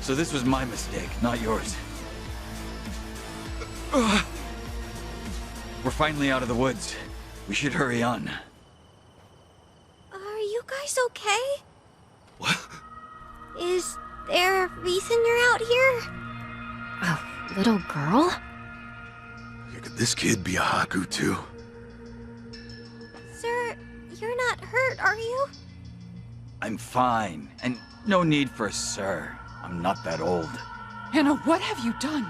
[SPEAKER 8] So this was my mistake, not yours. We're finally out of the woods. We should hurry on.
[SPEAKER 13] Are you guys okay?
[SPEAKER 19] What?
[SPEAKER 13] Is there a reason you're out here?
[SPEAKER 12] A little girl?
[SPEAKER 10] Yeah, could this kid be a Haku too?
[SPEAKER 13] Sir, you're not hurt, are you?
[SPEAKER 8] I'm fine, and no need for a sir. I'm not that old.
[SPEAKER 15] Hannah, what have you done?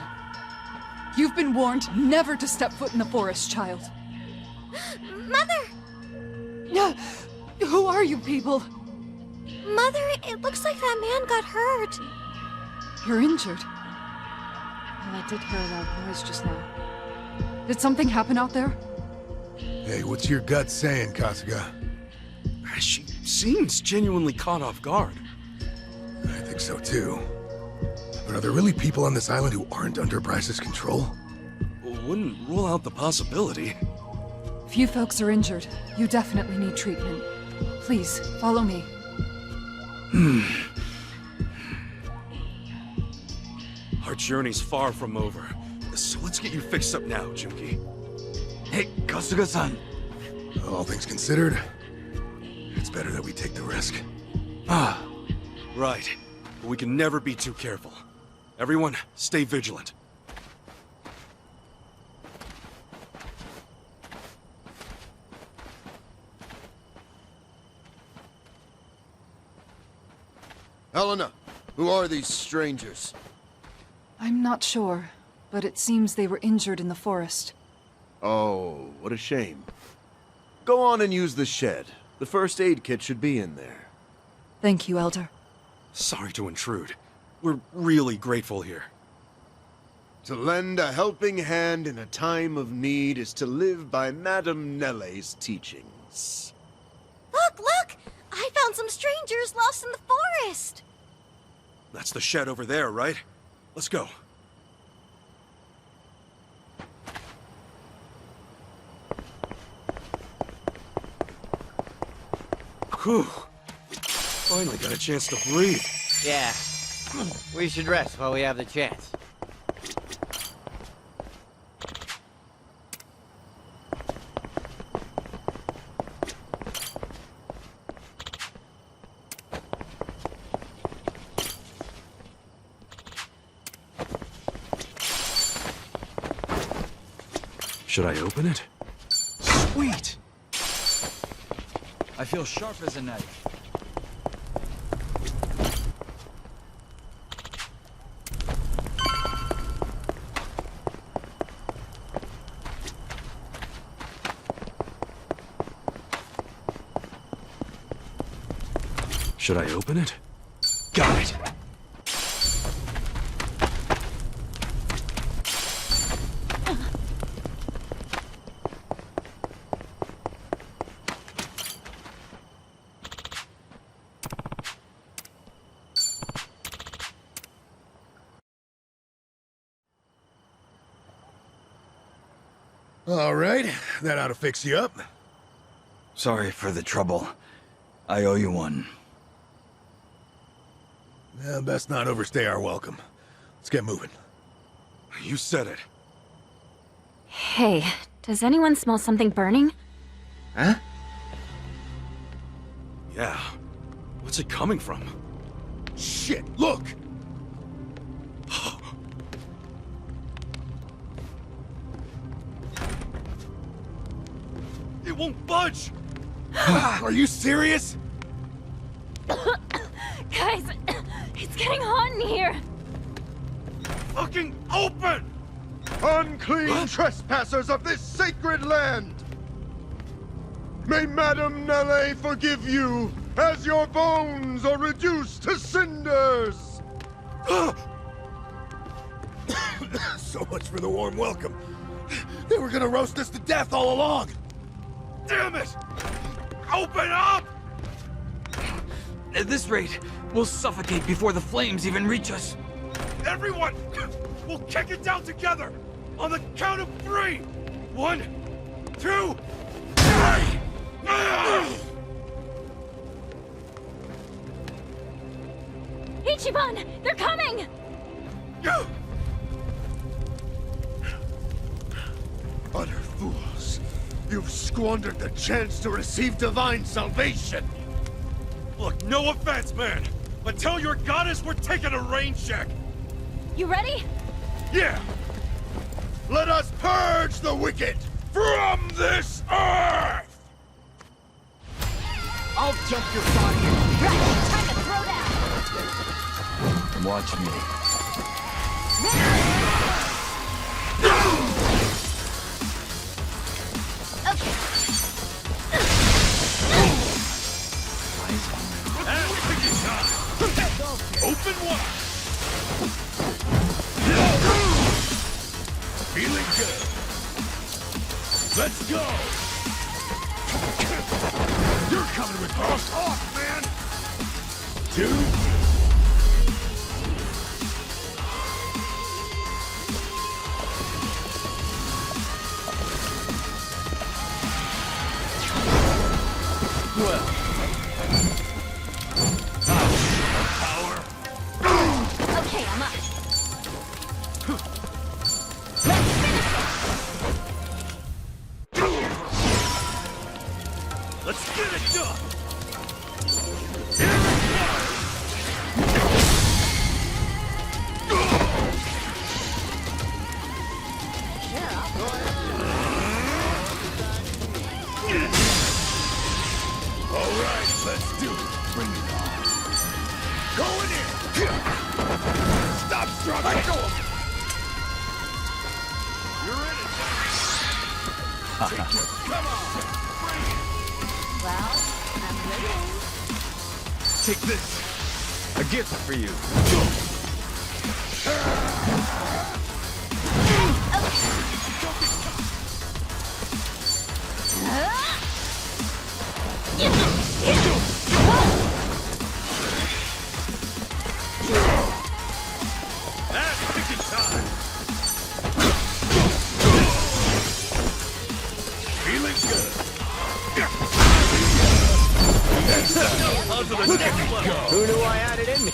[SPEAKER 15] You've been warned never to step foot in the forest, child.
[SPEAKER 13] Mother!
[SPEAKER 15] Who are you people?
[SPEAKER 13] Mother, it looks like that man got hurt.
[SPEAKER 15] You're injured.
[SPEAKER 12] I did hear a loud noise just now.
[SPEAKER 15] Did something happen out there?
[SPEAKER 10] Hey, what's your gut saying, Kasuga?
[SPEAKER 19] She seems genuinely caught off guard.
[SPEAKER 10] I think so too. But are there really people on this island who aren't under Bryce's control?
[SPEAKER 19] Wouldn't rule out the possibility.
[SPEAKER 15] Few folks are injured. You definitely need treatment. Please, follow me.
[SPEAKER 19] Our journey's far from over, so let's get you fixed up now, Junki.
[SPEAKER 8] Hey, Kasuga-san.
[SPEAKER 10] All things considered, it's better that we take the risk.
[SPEAKER 19] Right. But we can never be too careful. Everyone, stay vigilant.
[SPEAKER 7] Helena, who are these strangers?
[SPEAKER 15] I'm not sure, but it seems they were injured in the forest.
[SPEAKER 4] Oh, what a shame. Go on and use the shed. The first aid kit should be in there.
[SPEAKER 15] Thank you, Elder.
[SPEAKER 19] Sorry to intrude. We're really grateful here.
[SPEAKER 4] To lend a helping hand in a time of need is to live by Madame Nelle's teachings.
[SPEAKER 1] Look, look! I found some strangers lost in the forest!
[SPEAKER 19] That's the shed over there, right? Let's go. Whew. Finally got a chance to breathe.
[SPEAKER 22] Yeah. We should rest while we have the chance.
[SPEAKER 19] Should I open it? Sweet!
[SPEAKER 8] I feel sharp as a knife.
[SPEAKER 19] Should I open it? Got it!
[SPEAKER 10] All right, that ought to fix you up.
[SPEAKER 8] Sorry for the trouble. I owe you one.
[SPEAKER 10] Best not overstay our welcome. Let's get moving.
[SPEAKER 19] You said it.
[SPEAKER 1] Hey, does anyone smell something burning?
[SPEAKER 22] Huh?
[SPEAKER 19] Yeah. What's it coming from?
[SPEAKER 10] Shit, look!
[SPEAKER 19] It won't budge!
[SPEAKER 10] Are you serious?
[SPEAKER 1] Guys, it's getting hot in here!
[SPEAKER 19] Fucking open!
[SPEAKER 2] Unclean trespassers of this sacred land! May Madame Natalie forgive you, as your bones are reduced to cinders!
[SPEAKER 10] So much for the warm welcome. They were gonna roast us to death all along!
[SPEAKER 19] Damn it! Open up!
[SPEAKER 17] At this rate, we'll suffocate before the flames even reach us.
[SPEAKER 19] Everyone! We'll kick it down together! On the count of 3! 1, 2, 3!
[SPEAKER 1] Ichiban! They're coming!
[SPEAKER 2] Utter fools! You've squandered the chance to receive divine salvation!
[SPEAKER 19] Look, no offense, man, but tell your goddess we're taking a rain check!
[SPEAKER 1] You ready?
[SPEAKER 2] Yeah! Let us purge the wicked from this earth!
[SPEAKER 22] I'll jump your body.
[SPEAKER 1] Right, time to throw down!
[SPEAKER 8] Watch me.
[SPEAKER 19] Open wide!
[SPEAKER 9] Feeling good. Let's go! You're coming with us off, man! 2.
[SPEAKER 3] Well. Power.
[SPEAKER 1] Okay, I'm up.
[SPEAKER 3] Let's get it done!
[SPEAKER 9] Alright, let's do it. Bring it on. Going in! Stop struggling! Let go of it! You're in it, baby! Take it! Come on! Bring it!
[SPEAKER 1] Well, I'm ready.
[SPEAKER 19] Take this. A gift for you.
[SPEAKER 3] That's picking time!
[SPEAKER 9] Feeling good!
[SPEAKER 3] On to the next level!
[SPEAKER 22] Who knew I had it in me?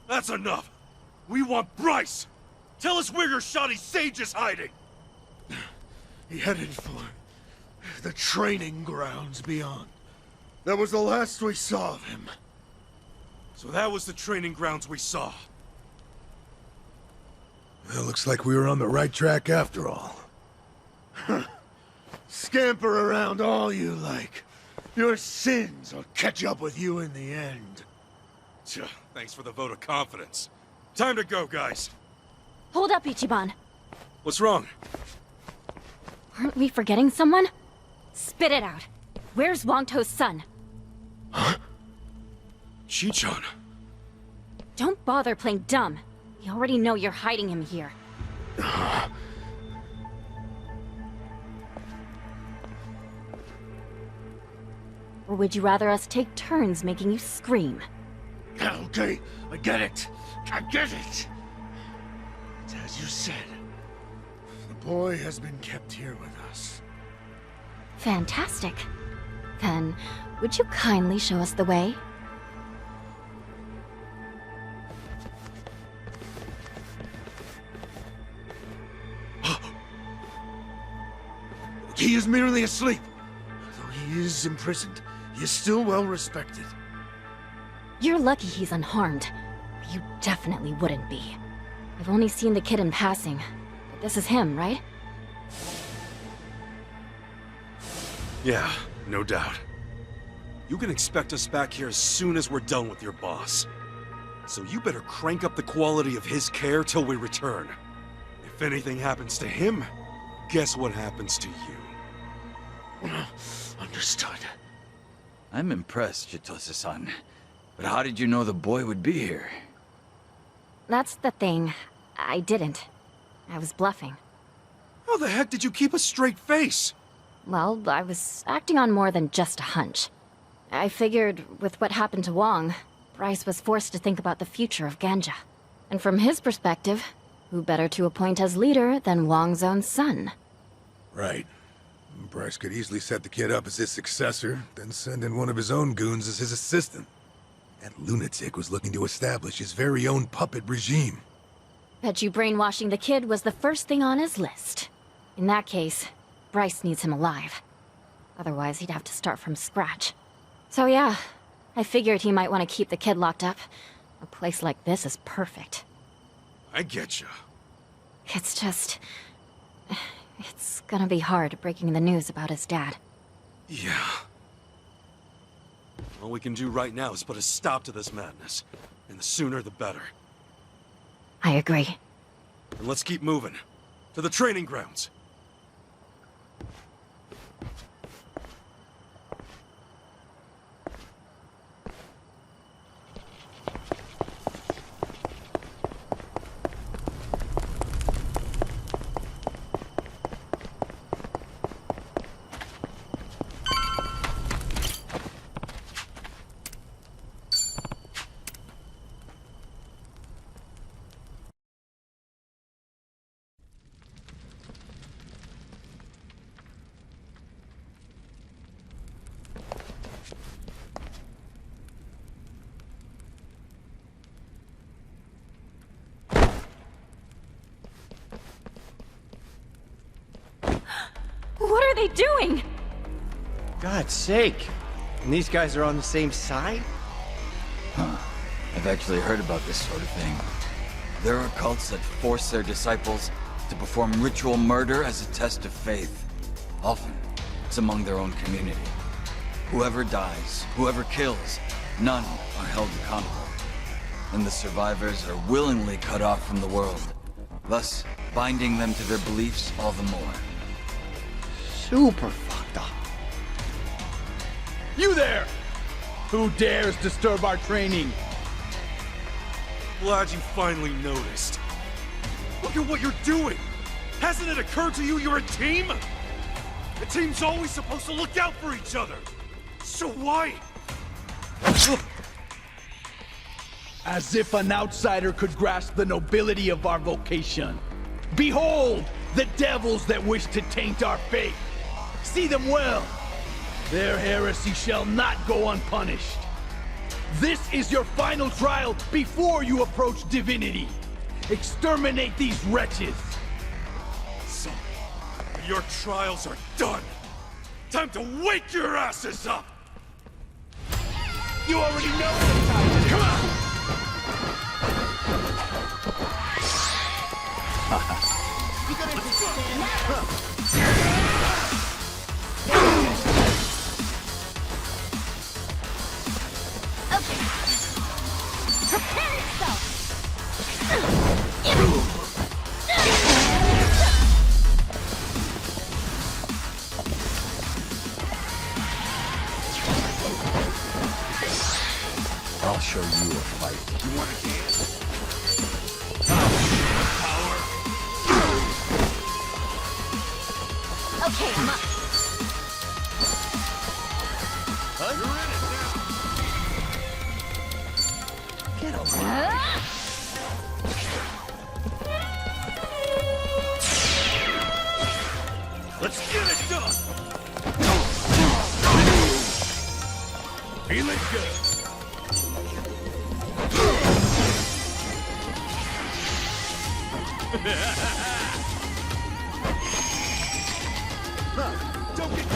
[SPEAKER 3] That's enough! We want Bryce! Tell us where your shoddy sage is hiding!
[SPEAKER 4] He headed for the training grounds beyond. That was the last we saw of him.
[SPEAKER 3] So that was the training grounds we saw.
[SPEAKER 10] Well, looks like we were on the right track after all.
[SPEAKER 4] Scamper around all you like. Your sins will catch up with you in the end.
[SPEAKER 3] Thanks for the vote of confidence. Time to go, guys.
[SPEAKER 1] Hold up, Ichiban.
[SPEAKER 3] What's wrong?
[SPEAKER 1] Aren't we forgetting someone? Spit it out. Where's Wangto's son?
[SPEAKER 3] Chi-chan.
[SPEAKER 1] Don't bother playing dumb. We already know you're hiding him here. Or would you rather us take turns making you scream?
[SPEAKER 4] Okay, I get it. I get it. It's as you said. The boy has been kept here with us.
[SPEAKER 1] Fantastic. Then, would you kindly show us the way?
[SPEAKER 4] He is merely asleep. Though he is imprisoned, he is still well respected.
[SPEAKER 1] You're lucky he's unharmed. You definitely wouldn't be. I've only seen the kid in passing. But this is him, right?
[SPEAKER 19] Yeah, no doubt. You can expect us back here as soon as we're done with your boss. So you better crank up the quality of his care till we return. If anything happens to him, guess what happens to you?
[SPEAKER 4] Understood.
[SPEAKER 8] I'm impressed, Chitose-san. But how did you know the boy would be here?
[SPEAKER 1] That's the thing. I didn't. I was bluffing.
[SPEAKER 19] How the heck did you keep a straight face?
[SPEAKER 1] Well, I was acting on more than just a hunch. I figured, with what happened to Wong, Bryce was forced to think about the future of Ganja. And from his perspective, who better to appoint as leader than Wong's own son?
[SPEAKER 10] Right. Bryce could easily set the kid up as his successor, then send in one of his own goons as his assistant. That lunatic was looking to establish his very own puppet regime.
[SPEAKER 1] Bet you brainwashing the kid was the first thing on his list. In that case, Bryce needs him alive. Otherwise, he'd have to start from scratch. So yeah, I figured he might want to keep the kid locked up. A place like this is perfect.
[SPEAKER 19] I getcha.
[SPEAKER 1] It's just... it's gonna be hard breaking the news about his dad.
[SPEAKER 19] Yeah. All we can do right now is put a stop to this madness. And the sooner the better.
[SPEAKER 1] I agree.
[SPEAKER 19] And let's keep moving. To the training grounds.
[SPEAKER 1] What are they doing?
[SPEAKER 22] God's sake. And these guys are on the same side?
[SPEAKER 8] Huh. I've actually heard about this sort of thing. There are cults that force their disciples to perform ritual murder as a test of faith. Often, it's among their own community. Whoever dies, whoever kills, none are held accountable. And the survivors are willingly cut off from the world, thus binding them to their beliefs all the more.
[SPEAKER 22] Super fucked up.
[SPEAKER 3] You there! Who dares disturb our training?
[SPEAKER 19] Glad you finally noticed. Look at what you're doing! Hasn't it occurred to you you're a team? A team's always supposed to look out for each other. So why?
[SPEAKER 3] As if an outsider could grasp the nobility of our vocation. Behold, the devils that wish to taint our faith. See them well. Their heresy shall not go unpunished. This is your final trial before you approach divinity. Exterminate these wretches.
[SPEAKER 19] So, your trials are done. Time to wake your asses up!
[SPEAKER 3] You already know what time it is. Come on!
[SPEAKER 1] You gonna stand up? Okay. Prepare yourself.
[SPEAKER 4] I'll show you a fight. You want to dance?
[SPEAKER 1] Okay, I'm up.
[SPEAKER 22] Get over.
[SPEAKER 19] Let's get it done!
[SPEAKER 3] Feeling good.
[SPEAKER 19] Don't get...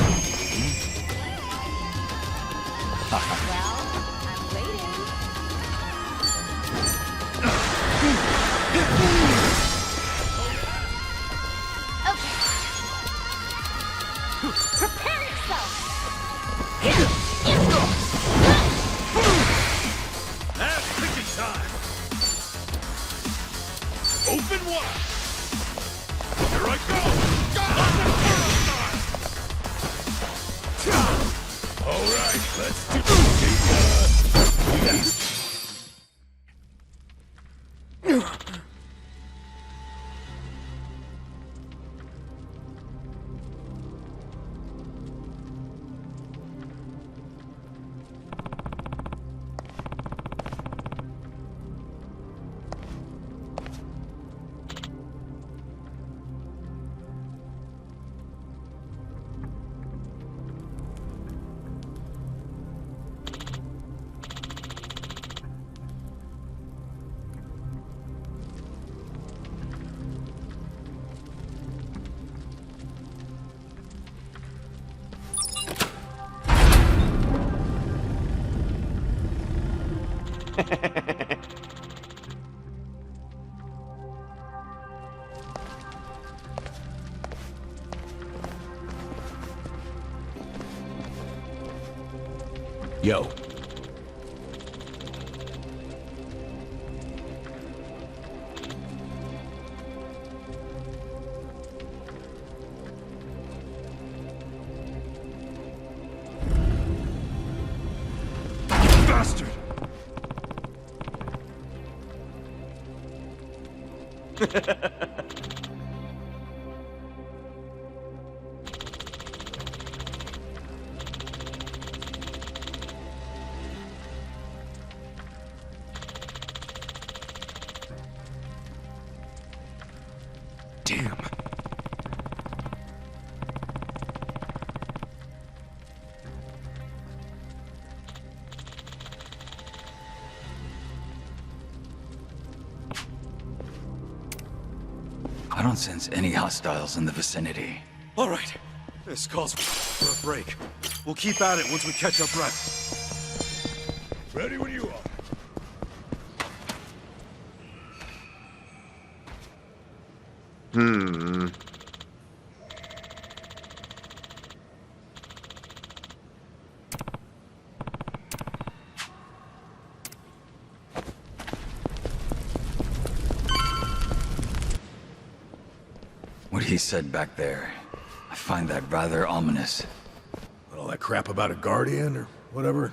[SPEAKER 1] Well, I'm waiting. Okay. Prepare yourself.
[SPEAKER 19] Ass kicking time! Open wide! Here I go!
[SPEAKER 9] Alright, let's do this.
[SPEAKER 3] Yo.
[SPEAKER 19] Damn.
[SPEAKER 8] I don't sense any hostiles in the vicinity.
[SPEAKER 19] All right. This calls for a break. We'll keep at it once we catch our breath.
[SPEAKER 9] Ready when you are.
[SPEAKER 8] What he said back there, I find that rather ominous.
[SPEAKER 10] All that crap about a guardian or whatever?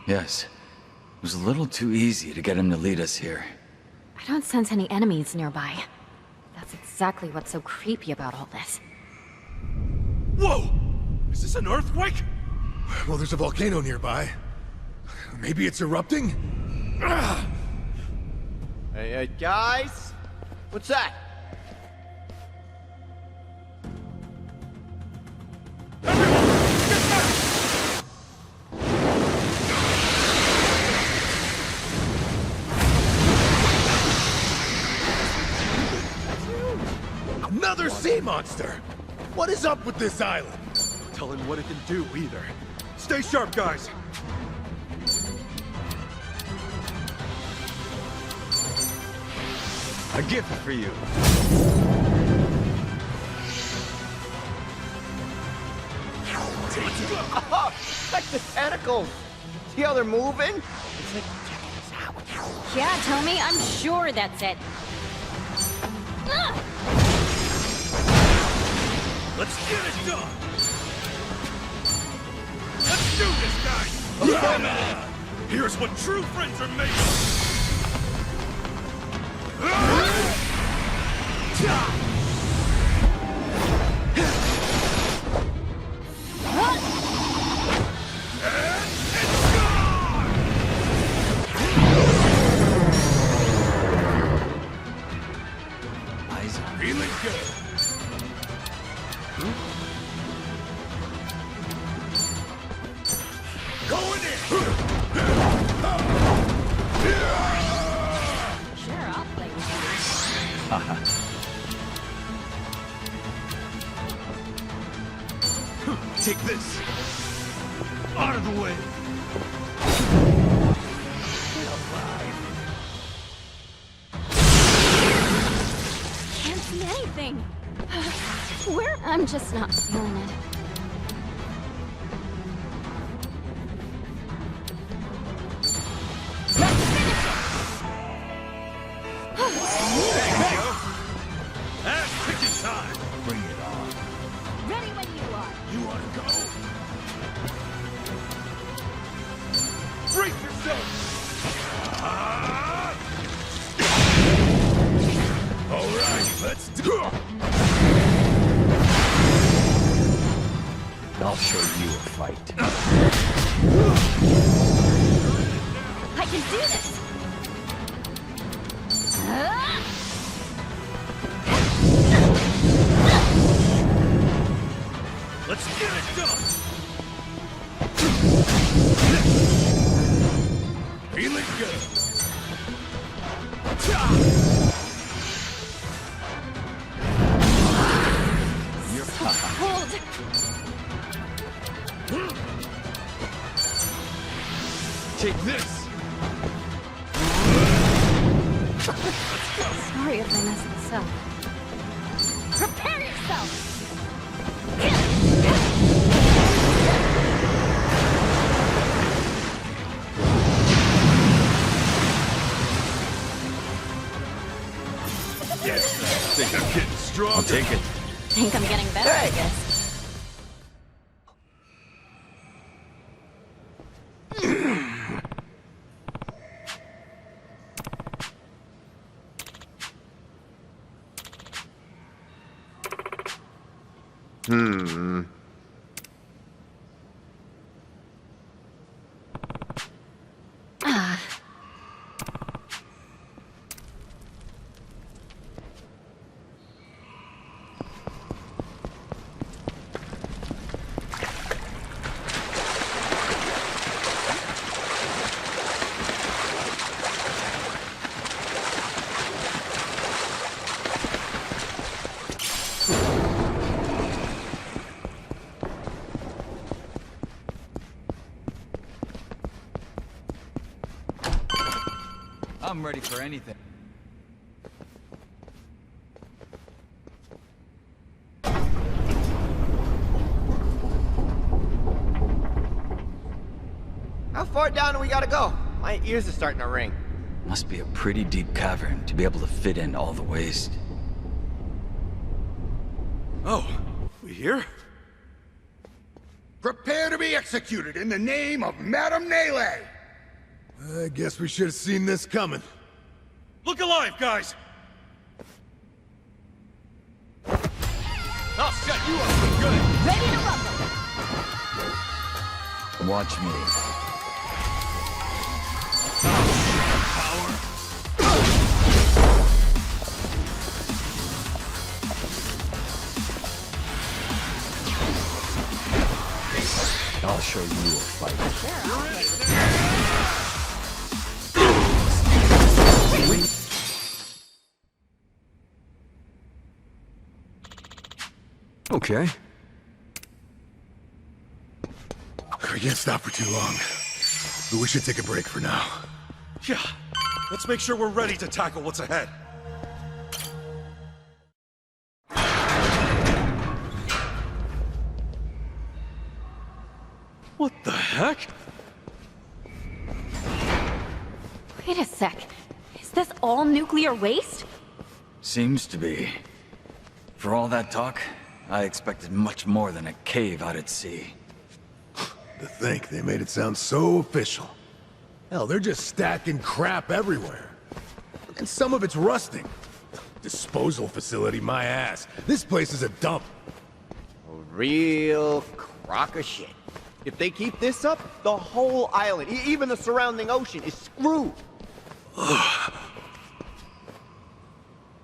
[SPEAKER 8] Yes. It was a little too easy to get him to lead us here.
[SPEAKER 1] I don't sense any enemies nearby. That's exactly what's so creepy about all this.
[SPEAKER 19] Whoa! Is this an earthquake?
[SPEAKER 10] Well, there's a volcano nearby. Maybe it's erupting?
[SPEAKER 22] Hey, guys! What's that?
[SPEAKER 10] Another sea monster! What is up with this island?
[SPEAKER 19] No telling what it can do either. Stay sharp, guys!
[SPEAKER 22] A gift for you. Oh, like the tentacles! See how they're moving? It's like, check this out.
[SPEAKER 1] Yeah, Tommy, I'm sure that's it.
[SPEAKER 3] Let's get it done! Let's do this, guys! Here's what true friends are made
[SPEAKER 8] Eyes on.
[SPEAKER 3] Feeling good. Going in!
[SPEAKER 1] Sure, I'll play with you.
[SPEAKER 3] Take this! Out of the way!
[SPEAKER 1] Can't see anything. Where? I'm just not feeling it.
[SPEAKER 3] That's picking time!
[SPEAKER 8] Bring it on.
[SPEAKER 1] Ready when you are.
[SPEAKER 3] You wanna go? Brace yourself! All right, let's do it!
[SPEAKER 22] I'll show you a fight.
[SPEAKER 1] I can do this!
[SPEAKER 3] Let's get it done! Feeling good!
[SPEAKER 1] You're cold!
[SPEAKER 3] Take this!
[SPEAKER 1] Sorry if I messed this up. Prepare yourself!
[SPEAKER 3] Yes, I think I'm getting stronger.
[SPEAKER 8] I'll take it.
[SPEAKER 1] Think I'm getting better, I guess. Ah.
[SPEAKER 8] I'm ready for anything.
[SPEAKER 22] How far down do we gotta go? My ears are starting to ring.
[SPEAKER 8] Must be a pretty deep cavern to be able to fit in all the waste.
[SPEAKER 19] Oh, we here?
[SPEAKER 9] Prepare to be executed in the name of Madame Natalie!
[SPEAKER 10] I guess we should have seen this coming.
[SPEAKER 19] Look alive, guys!
[SPEAKER 17] I'll set you up for good!
[SPEAKER 1] Ready to rumble!
[SPEAKER 8] Watch me. I'll show you a fight.
[SPEAKER 19] Okay.
[SPEAKER 10] We can't stop for too long. But we should take a break for now.
[SPEAKER 19] Yeah. Let's make sure we're ready to tackle what's ahead. What the heck?
[SPEAKER 1] Wait a sec. Is this all nuclear waste?
[SPEAKER 8] Seems to be. For all that talk, I expected much more than a cave out at sea.
[SPEAKER 10] To think they made it sound so official. Hell, they're just stacking crap everywhere. And some of it's rusting. Disposal facility, my ass. This place is a dump.
[SPEAKER 22] A real crock of shit. If they keep this up, the whole island, even the surrounding ocean, is screwed.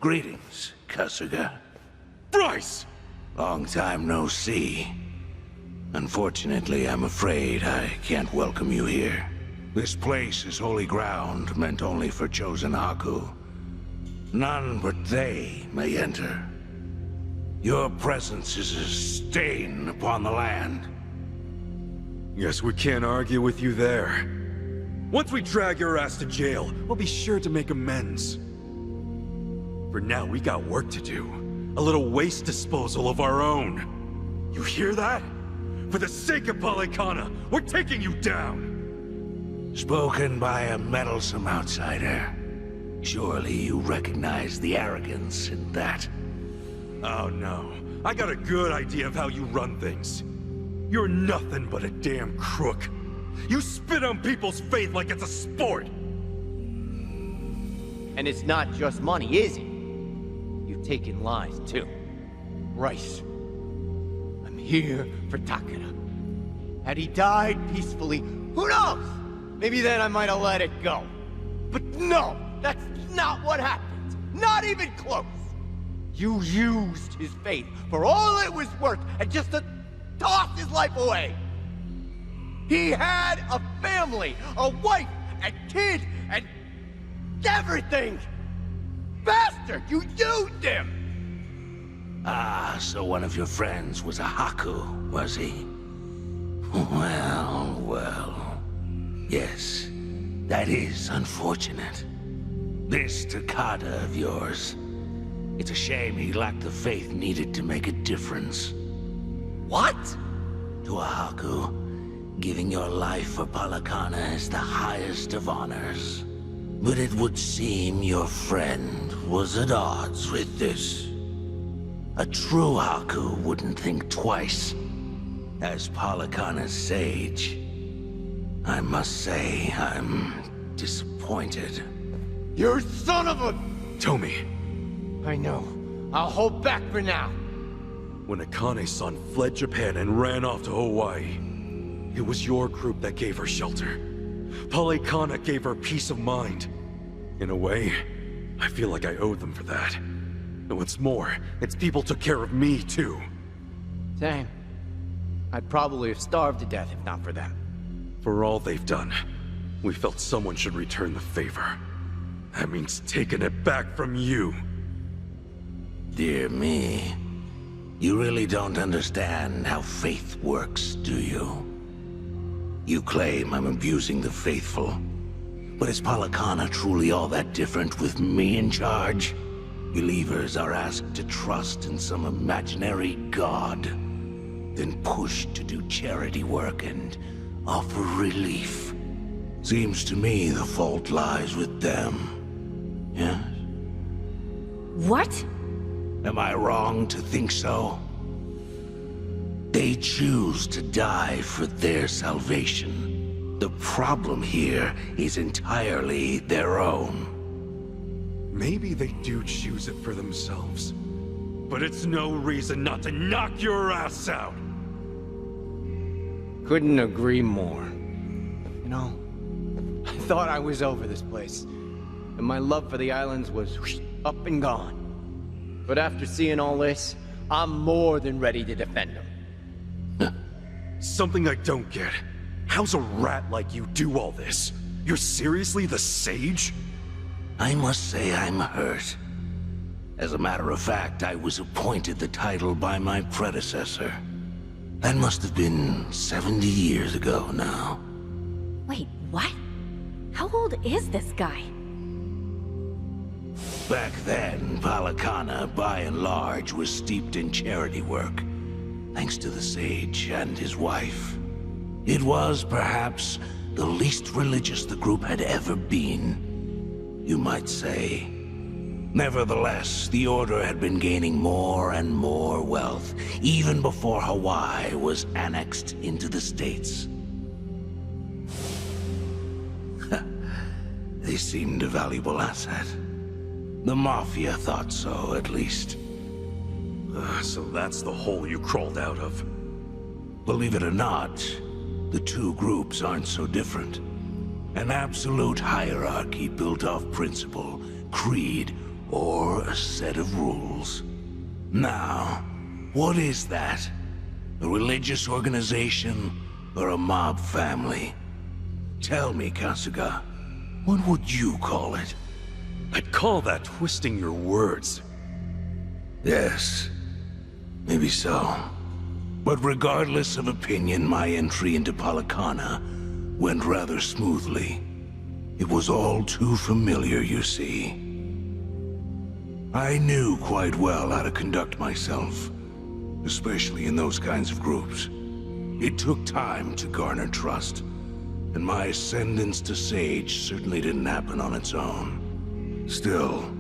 [SPEAKER 9] Greetings, Kasuga.
[SPEAKER 19] Bryce!
[SPEAKER 9] Long time no see. Unfortunately, I'm afraid I can't welcome you here. This place is holy ground meant only for chosen Haku. None but they may enter. Your presence is a stain upon the land.
[SPEAKER 19] Guess we can't argue with you there. Once we drag your ass to jail, we'll be sure to make amends. For now, we got work to do. A little waste disposal of our own. You hear that? For the sake of Polycana, we're taking you down!
[SPEAKER 9] Spoken by a meddlesome outsider. Surely you recognize the arrogance in that.
[SPEAKER 19] Oh no, I got a good idea of how you run things. You're nothing but a damn crook. You spit on people's faith like it's a sport!
[SPEAKER 22] And it's not just money, is it? You've taken lives, too. Bryce. I'm here for Takeda. Had he died peacefully, who knows? Maybe then I might have let it go. But no! That's not what happened! Not even close! You used his faith for all it was worth and just to toss his life away! He had a family, a wife, and kid, and everything! Bastard! You used him!
[SPEAKER 9] Ah, so one of your friends was a Haku, was he? Well, well. Yes, that is unfortunate. This Takeda of yours. It's a shame he lacked the faith needed to make a difference.
[SPEAKER 22] What?
[SPEAKER 9] To a Haku, giving your life for Polycana is the highest of honors. But it would seem your friend was at odds with this. A true Haku wouldn't think twice. As Polycana's sage, I must say I'm disappointed.
[SPEAKER 22] You son of a...
[SPEAKER 19] Tomi.
[SPEAKER 22] I know. I'll hold back for now.
[SPEAKER 19] when Akane-san fled Japan and ran off to Hawaii. It was your group that gave her shelter. Polycana gave her peace of mind. In a way, I feel like I owe them for that. And what's more, its people took care of me, too.
[SPEAKER 22] Same. I'd probably have starved to death if not for them.
[SPEAKER 19] For all they've done, we felt someone should return the favor. That means taking it back from you.
[SPEAKER 5] Dear me. You really don't understand how faith works, do you? You claim I'm abusing the faithful. But is Polycana truly all that different with me in charge? Believers are asked to trust in some imaginary god, then pushed to do charity work and offer relief. Seems to me the fault lies with them. Yes?
[SPEAKER 1] What?
[SPEAKER 5] Am I wrong to think so? They choose to die for their salvation. The problem here is entirely their own.
[SPEAKER 19] Maybe they do choose it for themselves. But it's no reason not to knock your ass out!
[SPEAKER 22] Couldn't agree more. You know, I thought I was over this place, and my love for the islands was up and gone. But after seeing all this, I'm more than ready to defend them.
[SPEAKER 19] Something I don't get. How's a rat like you do all this? You're seriously the sage?
[SPEAKER 5] I must say I'm hurt. As a matter of fact, I was appointed the title by my predecessor. That must have been 70 years ago now.
[SPEAKER 1] Wait, what? How old is this guy?
[SPEAKER 5] Back then, Polycana, by and large, was steeped in charity work, thanks to the sage and his wife. It was, perhaps, the least religious the group had ever been, you might say. Nevertheless, the Order had been gaining more and more wealth, even before Hawaii was annexed into the States. They seemed a valuable asset. The Mafia thought so, at least.
[SPEAKER 19] So that's the hole you crawled out of.
[SPEAKER 5] Believe it or not, the two groups aren't so different. An absolute hierarchy built off principle, creed, or a set of rules. Now, what is that? A religious organization or a mob family? Tell me, Kasuga, what would you call it?
[SPEAKER 19] I'd call that twisting your words.
[SPEAKER 5] Yes, maybe so. But regardless of opinion, my entry into Polycana went rather smoothly. It was all too familiar, you see. I knew quite well how to conduct myself, especially in those kinds of groups. It took time to garner trust, and my ascendance to Sage certainly didn't happen on its own. Still,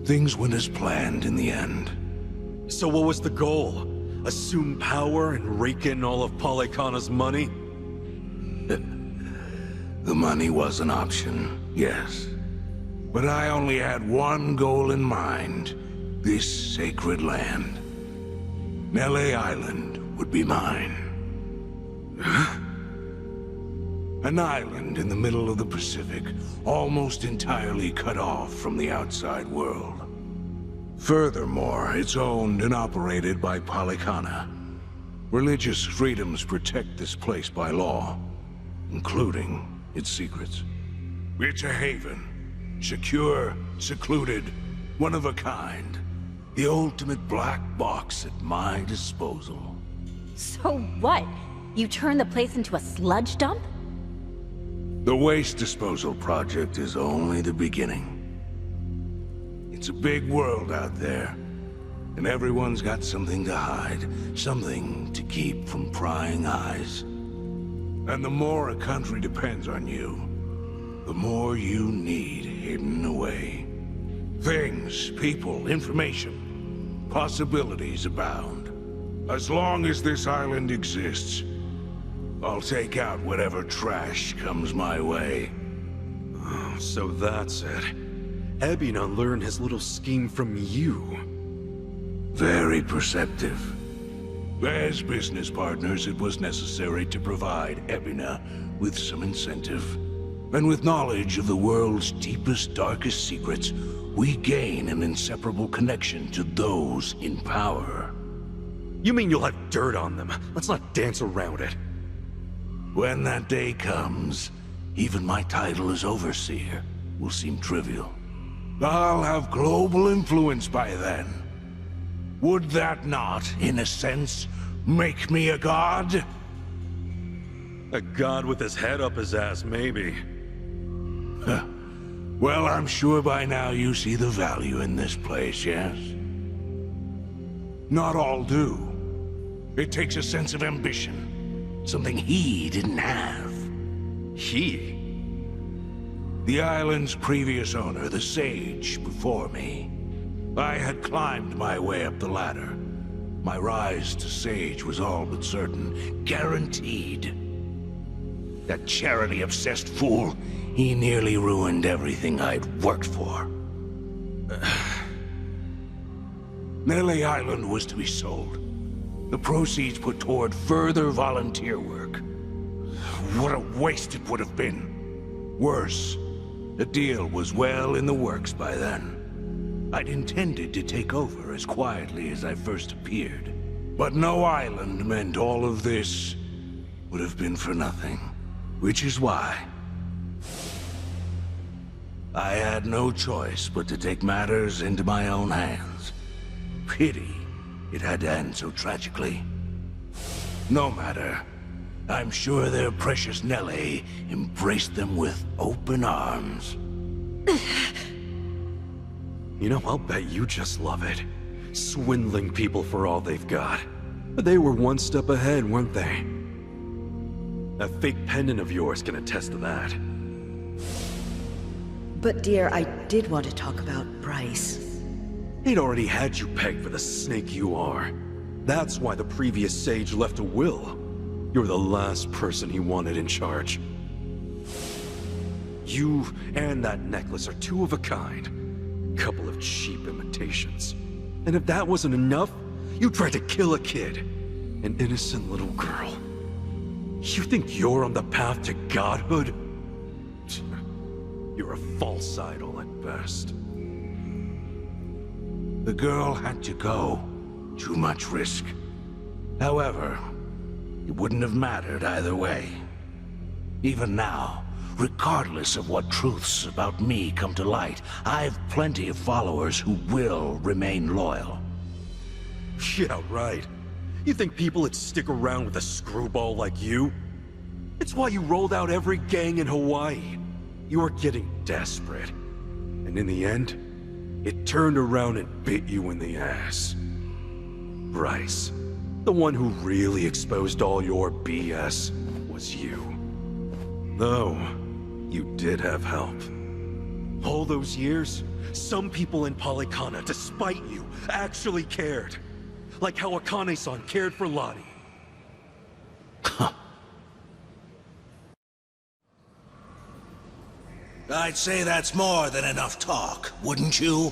[SPEAKER 5] things went as planned in the end.
[SPEAKER 19] So what was the goal? Assume power and rake in all of Polycana's money?
[SPEAKER 5] The money was an option, yes. But I only had one goal in mind. This sacred land. Nele Island would be mine. An island in the middle of the Pacific, almost entirely cut off from the outside world. Furthermore, it's owned and operated by Polycana. Religious freedoms protect this place by law, including its secrets. It's a haven. Secure, secluded, one of a kind. The ultimate black box at my disposal.
[SPEAKER 1] So what? You turned the place into a sludge dump?
[SPEAKER 5] The waste disposal project is only the beginning. It's a big world out there, and everyone's got something to hide, something to keep from prying eyes. And the more a country depends on you, the more you need hidden away. Things, people, information, possibilities abound. As long as this island exists, I'll take out whatever trash comes my way.
[SPEAKER 19] Oh, so that's it. Ebina learned his little scheme from you.
[SPEAKER 5] Very perceptive. As business partners, it was necessary to provide Ebina with some incentive. And with knowledge of the world's deepest, darkest secrets, we gain an inseparable connection to those in power.
[SPEAKER 19] You mean you'll have dirt on them? Let's not dance around it.
[SPEAKER 5] When that day comes, even my title as Overseer will seem trivial. I'll have global influence by then. Would that not, in a sense, make me a god?
[SPEAKER 19] A god with his head up his ass, maybe.
[SPEAKER 5] Well, I'm sure by now you see the value in this place, yes? Not all do. It takes a sense of ambition. Something he didn't have.
[SPEAKER 19] He?
[SPEAKER 5] The island's previous owner, the Sage, before me. I had climbed my way up the ladder. My rise to Sage was all but certain. Guaranteed. That charity-obsessed fool, he nearly ruined everything I'd worked for. Natalie Island was to be sold. The proceeds put toward further volunteer work. What a waste it would have been. Worse, the deal was well in the works by then. I'd intended to take over as quietly as I first appeared. But no island meant all of this would have been for nothing. Which is why I had no choice but to take matters into my own hands. Pity it had to end so tragically. No matter. I'm sure their precious Nellie embraced them with open arms.
[SPEAKER 19] You know, I'll bet you just love it. Swindling people for all they've got. But they were one step ahead, weren't they? That fake pendant of yours can attest to that.
[SPEAKER 6] But dear, I did want to talk about Bryce.
[SPEAKER 19] He'd already had you pegged for the snake you are. That's why the previous Sage left a will. You're the last person he wanted in charge. You and that necklace are two of a kind. Couple of cheap imitations. And if that wasn't enough, you tried to kill a kid. An innocent little girl. You think you're on the path to godhood? You're a false idol at best.
[SPEAKER 5] The girl had to go. Too much risk. However, it wouldn't have mattered either way. Even now, regardless of what truths about me come to light, I've plenty of followers who will remain loyal.
[SPEAKER 19] Yeah, right. You think people would stick around with a screwball like you? It's why you rolled out every gang in Hawaii. You were getting desperate. And in the end, it turned around and bit you in the ass. Bryce, the one who really exposed all your BS, was you. Though, you did have help. All those years, some people in Polycana, despite you, actually cared. Like how Akane-san cared for Lottie.
[SPEAKER 5] I'd say that's more than enough talk, wouldn't you?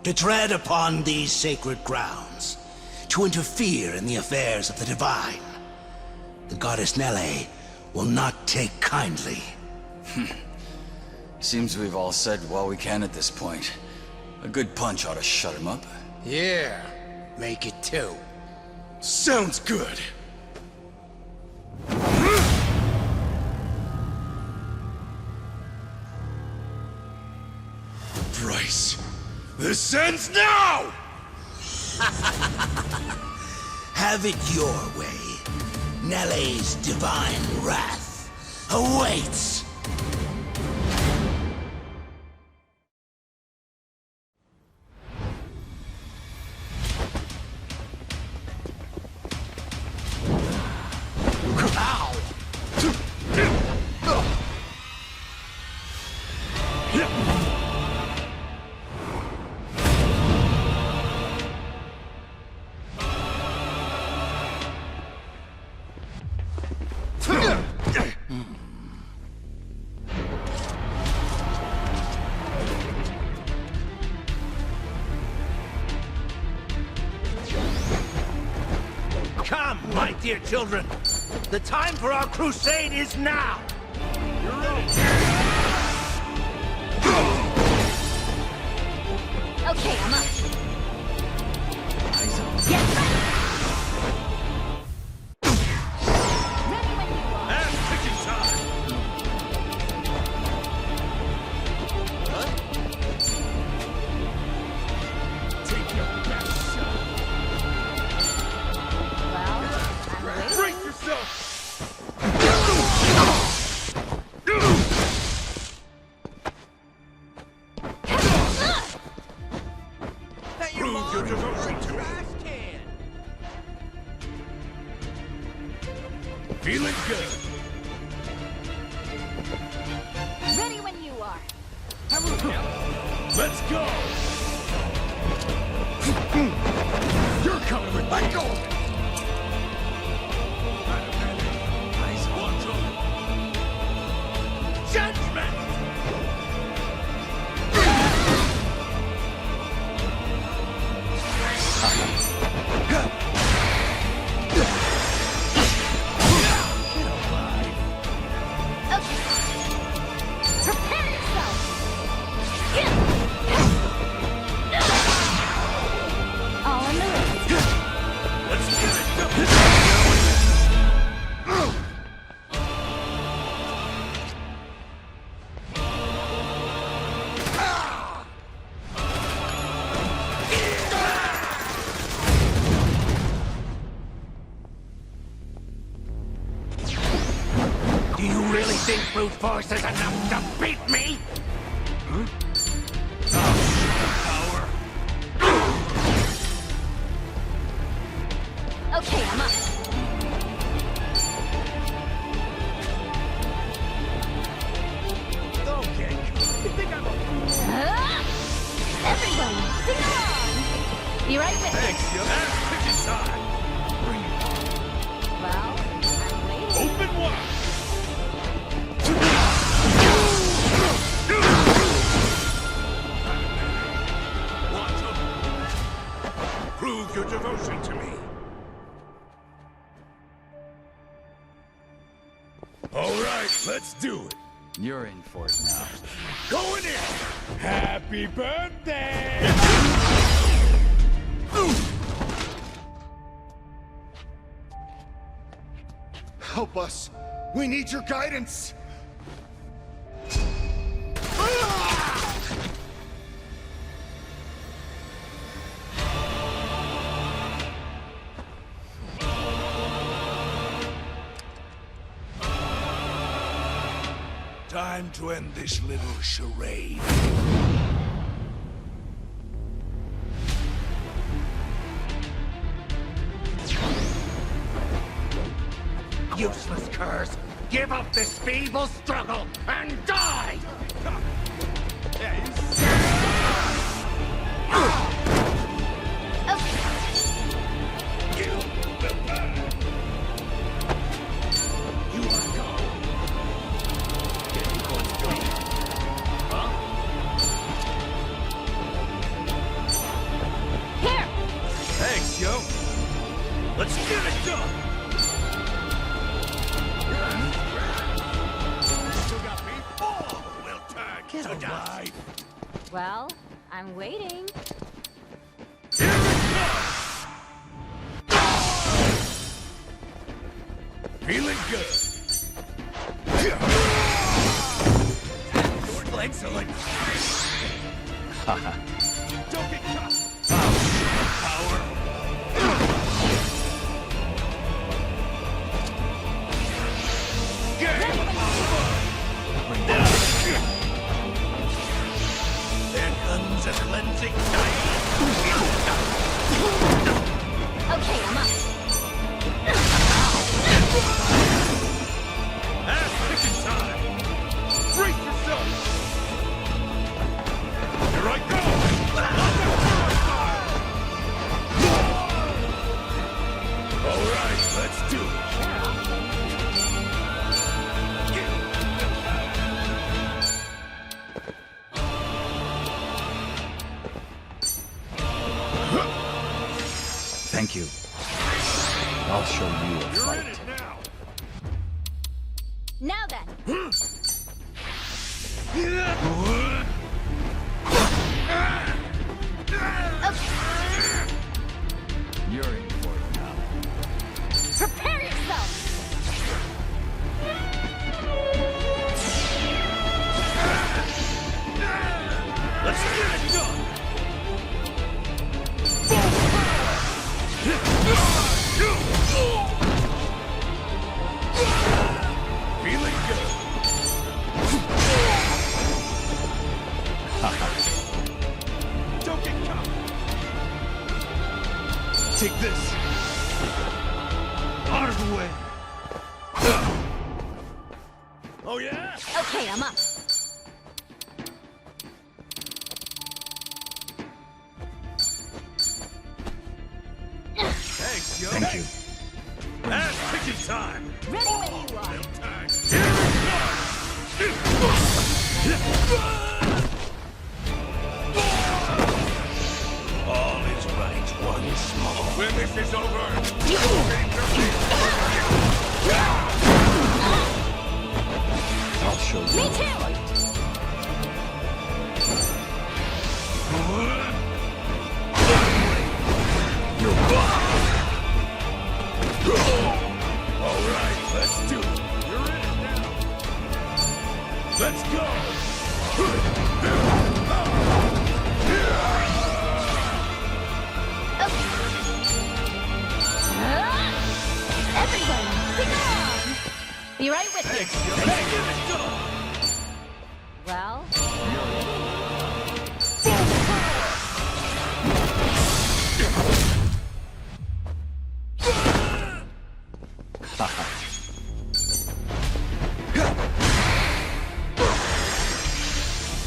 [SPEAKER 5] To tread upon these sacred grounds, to interfere in the affairs of the divine. The goddess Nellie will not take kindly.
[SPEAKER 8] Seems we've all said what we can at this point. A good punch ought to shut him up.
[SPEAKER 9] Yeah, make it two.
[SPEAKER 19] Sounds good. Bryce, this ends now!
[SPEAKER 5] Have it your way. Nellie's divine wrath awaits.
[SPEAKER 3] here, children. The time for our crusade is now.
[SPEAKER 1] Okay, I'm up. Get ready! Ready when you are.
[SPEAKER 3] Ass-kicking time! Take your best shot.
[SPEAKER 1] Well, I'm waiting.
[SPEAKER 3] Brace yourself! Prove your devotion to me. Feeling good.
[SPEAKER 1] Ready when you are.
[SPEAKER 3] Let's go! You're coming with my gold! Nice one, Judgment!
[SPEAKER 1] Prepare yourself! All in the race.
[SPEAKER 3] Let's get it done! Do you really think brute force is enough to beat me? Power.
[SPEAKER 1] Okay, I'm up.
[SPEAKER 3] Okay. You think I'm a fool?
[SPEAKER 1] Everybody, sing along! Be right with
[SPEAKER 3] Thanks, yo. Ass-kicking time!
[SPEAKER 1] me. Well, I'm waiting.
[SPEAKER 3] Open wide! Prove your devotion to me. All right, let's do it.
[SPEAKER 8] You're in for it now.
[SPEAKER 3] Going in. Happy birthday!
[SPEAKER 4] Help us. We need your guidance.
[SPEAKER 3] Time to end this little charade. Useless curs! Give up this feeble struggle and die! You will burn! You are gone!
[SPEAKER 1] Here!
[SPEAKER 3] Thanks, yo! Let's get it done! Still got me? Oh, we'll turn to dust!
[SPEAKER 1] Well, I'm waiting.
[SPEAKER 3] Here it comes! Feeling good! Your legs are like... Don't get caught! Power! Get over! There comes a cleansing night!
[SPEAKER 1] Okay, I'm up.
[SPEAKER 3] Ass-kicking time! Brace yourself! Here I go! All right, let's do it!
[SPEAKER 8] Thank you.
[SPEAKER 22] I'll show you a fight.
[SPEAKER 1] Now then.
[SPEAKER 22] You're in for it now.
[SPEAKER 1] Prepare yourself!
[SPEAKER 3] Let's get it done! Feeling good. Don't get caught. Take this. Out of the way. Oh yeah?
[SPEAKER 1] Okay, I'm up.
[SPEAKER 3] Thanks, yo.
[SPEAKER 22] Thank you.
[SPEAKER 3] Ass kicking time.
[SPEAKER 1] Ready when you are.
[SPEAKER 5] All is right once more.
[SPEAKER 9] When this is over,
[SPEAKER 22] I'll show you
[SPEAKER 1] Me
[SPEAKER 22] a
[SPEAKER 1] too.
[SPEAKER 22] fight.
[SPEAKER 3] All right, let's do it. You're in it now. Let's go.
[SPEAKER 1] Everyone, pick on! Be right with you.
[SPEAKER 3] Thanks, yo. Let's get it done.
[SPEAKER 1] Well,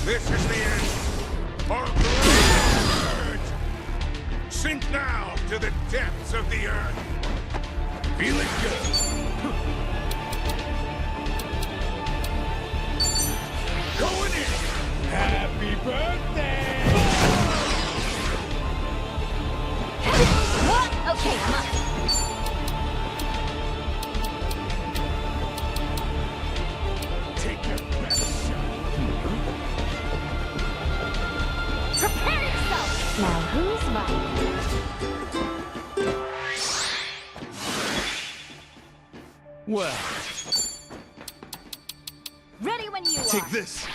[SPEAKER 9] this is the end. Our glory. Sink now to the depths of the earth.
[SPEAKER 3] Feeling good. Going in. Happy birthday.
[SPEAKER 1] what? Okay, I'm up.
[SPEAKER 3] Take your best shot.
[SPEAKER 1] Prepare yourself! Now who's right?
[SPEAKER 3] Well,
[SPEAKER 1] Ready when you
[SPEAKER 3] take
[SPEAKER 1] are.
[SPEAKER 3] this.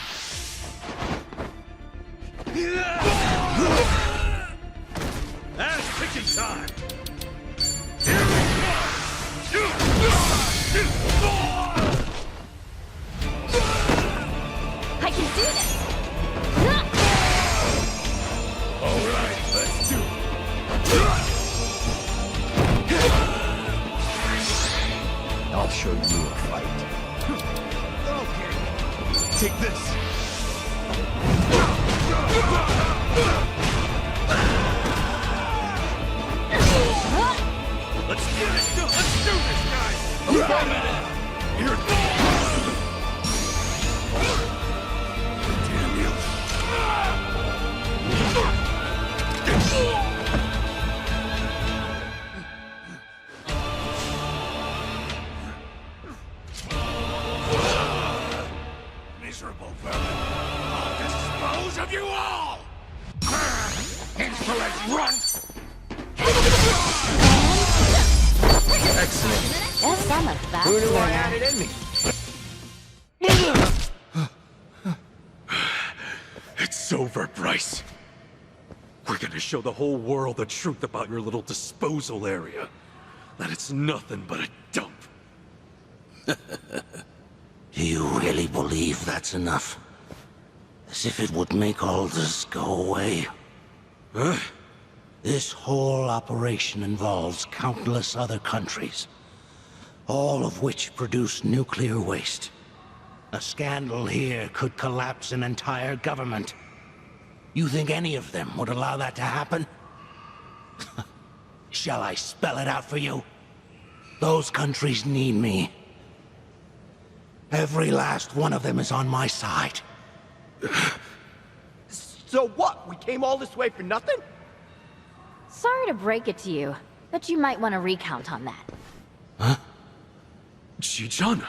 [SPEAKER 3] Ass kicking time. Here we
[SPEAKER 1] I can do this!
[SPEAKER 3] All right, let's do it.
[SPEAKER 22] I'll show you a fight.
[SPEAKER 3] Okay. Take this. Let's get it done. Let's do this, guys. Here. Damn you.
[SPEAKER 9] Miserable vermin. I'll dispose of you all! Insolent runt!
[SPEAKER 22] Excellent.
[SPEAKER 1] Yes, I'm a fast
[SPEAKER 22] Who knew I
[SPEAKER 1] learner.
[SPEAKER 22] had it in me?
[SPEAKER 19] It's over, Bryce. We're gonna show the whole world the truth about your little disposal area. That it's nothing but a dump.
[SPEAKER 5] Do you really believe that's enough? As if it would make all this go away?
[SPEAKER 19] Huh?
[SPEAKER 5] This whole operation involves countless other countries, all of which produce nuclear waste. A scandal here could collapse an entire government. You think any of them would allow that to happen? Shall I spell it out for you? Those countries need me. Every last one of them is on my side.
[SPEAKER 22] So what? We came all this way for nothing?
[SPEAKER 1] Sorry to break it to you, but you might want to recount on that.
[SPEAKER 19] Shi-chan.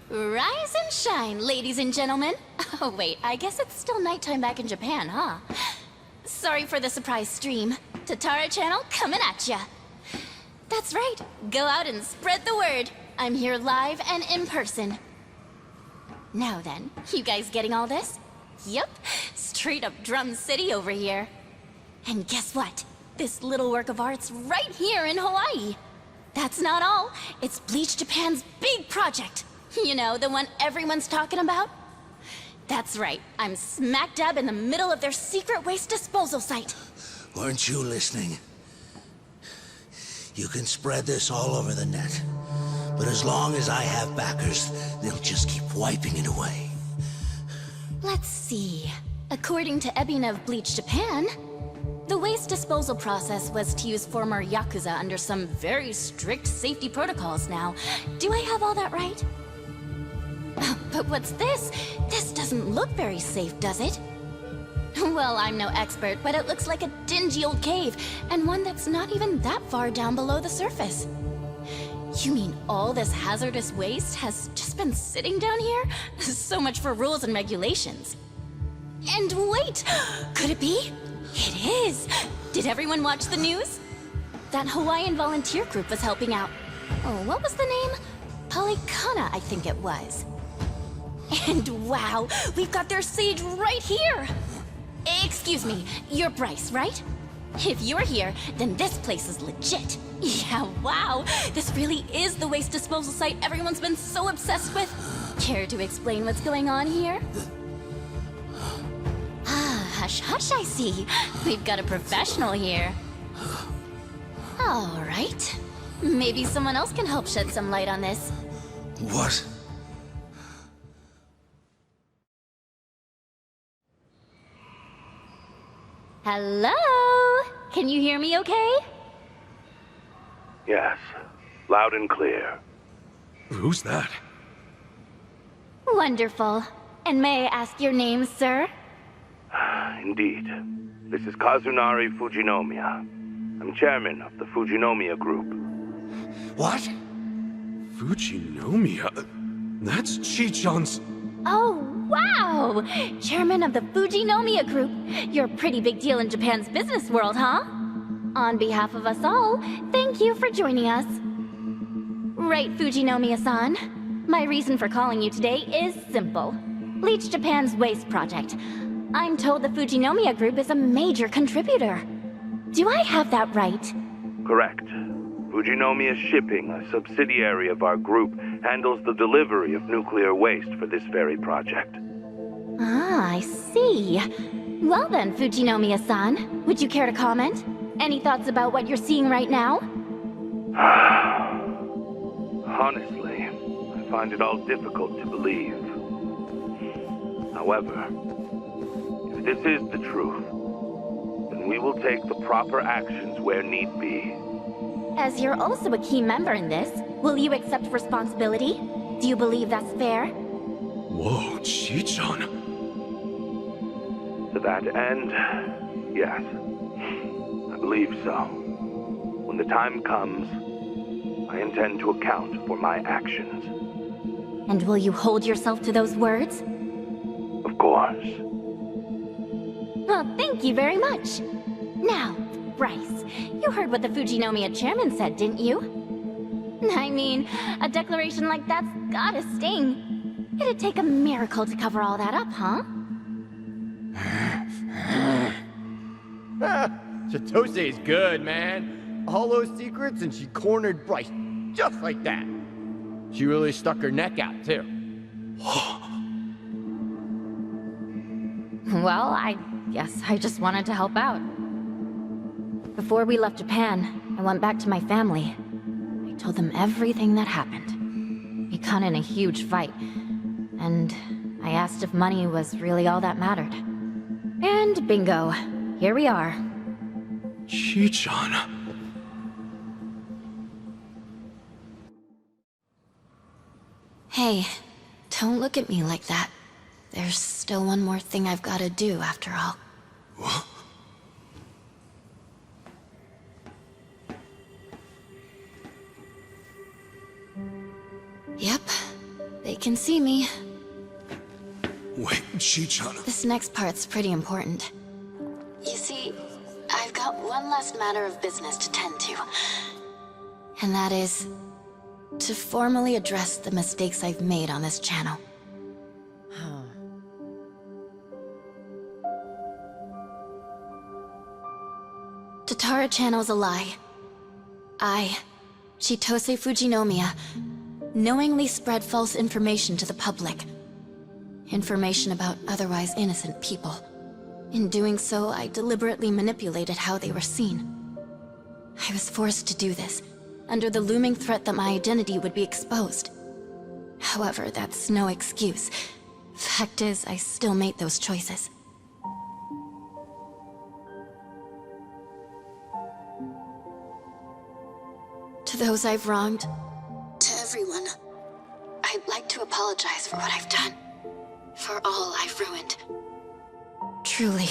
[SPEAKER 1] Rise and shine, ladies and gentlemen. Oh wait, I guess it's still nighttime back in Japan, huh? Sorry for the surprise stream. Tatara channel coming at ya. That's right, go out and spread the word. I'm here live and in person. Now then, you guys getting all this? Yep, straight up Drum City over here. And guess what? This little work of art's right here in Hawaii. That's not all. It's Bleach Japan's big project. You know, the one everyone's talking about? That's right, I'm smack dab in the middle of their secret waste disposal site.
[SPEAKER 9] Weren't you listening? You can spread this all over the net. But as long as I have backers, they'll just keep wiping it away.
[SPEAKER 1] Let's see. According to Ebina of Bleach Japan, the waste disposal process was to use former Yakuza under some very strict safety protocols now. Do I have all that right? But what's this? This doesn't look very safe, does it? Well, I'm no expert, but it looks like a dingy old cave, and one that's not even that far down below the surface. You mean all this hazardous waste has just been sitting down here? So much for rules and regulations. And wait! Could it be? It is! Did everyone watch the news? That Hawaiian volunteer group was helping out. Oh, what was the name? Polycana, I think it was. And wow, we've got their sage right here! Excuse me, you're Bryce, right? If you're here, then this place is legit. Yeah, wow, this really is the waste disposal site everyone's been so obsessed with. Care to explain what's going on here? Ah, hush hush, I see. We've got a professional here. All right. Maybe someone else can help shed some light on this.
[SPEAKER 9] What?
[SPEAKER 1] Hello? Can you hear me okay?
[SPEAKER 5] Yes, loud and clear.
[SPEAKER 19] Who's that?
[SPEAKER 1] Wonderful. And may I ask your name, sir?
[SPEAKER 5] Indeed. This is Kazunari Fujinomiya. I'm chairman of the Fujinomiya Group.
[SPEAKER 9] What?
[SPEAKER 19] Fujinomiya? That's Shi-chan's...
[SPEAKER 1] Oh, wow! Chairman of the Fujinomiya Group. You're a pretty big deal in Japan's business world, huh? On behalf of us all, thank you for joining us. Right, Fujinomiya-san. My reason for calling you today is simple. Bleach Japan's waste project. I'm told the Fujinomiya Group is a major contributor. Do I have that right?
[SPEAKER 5] Correct. Fujinomiya Shipping, a subsidiary of our group, handles the delivery of nuclear waste for this very project.
[SPEAKER 1] Ah, I see. Well then, Fujinomiya-san, would you care to comment? Any thoughts about what you're seeing right now?
[SPEAKER 5] Honestly, I find it all difficult to believe. However, if this is the truth, then we will take the proper actions where need be.
[SPEAKER 1] As you're also a key member in this, will you accept responsibility? Do you believe that's fair?
[SPEAKER 19] Whoa, Shi-chan.
[SPEAKER 5] To that end, yes. I believe so. When the time comes, I intend to account for my actions.
[SPEAKER 1] And will you hold yourself to those words?
[SPEAKER 5] Of course.
[SPEAKER 1] Well, thank you very much. Now, Bryce, you heard what the Fujinomiya chairman said, didn't you? I mean, a declaration like that's gotta sting. It'd take a miracle to cover all that up, huh?
[SPEAKER 22] Chitose is good, man. All those secrets, and she cornered Bryce just like that. She really stuck her neck out, too.
[SPEAKER 1] Well, I guess I just wanted to help out. Before we left Japan, I went back to my family. I told them everything that happened. We got in a huge fight, and I asked if money was really all that mattered. And bingo, here we are.
[SPEAKER 19] Shi-chan.
[SPEAKER 1] Hey, don't look at me like that. there's still one more thing I've got to do after all.
[SPEAKER 10] What?
[SPEAKER 1] Yep, they can see me.
[SPEAKER 10] Wait, Chi-chan...
[SPEAKER 1] This next part's pretty important. You see, I've got one last matter of business to tend to. And that is... to formally address the mistakes I've made on this channel. Tatara Channel's a lie. I, Chitose Fujinomiya, knowingly spread false information to the public. Information about otherwise innocent people. In doing so, I deliberately manipulated how they were seen. I was forced to do this, under the looming threat that my identity would be exposed. However, that's no excuse. Fact is, I still made those choices. To those I've wronged, to everyone, I'd like to apologize for what I've done. For all I've ruined. Truly,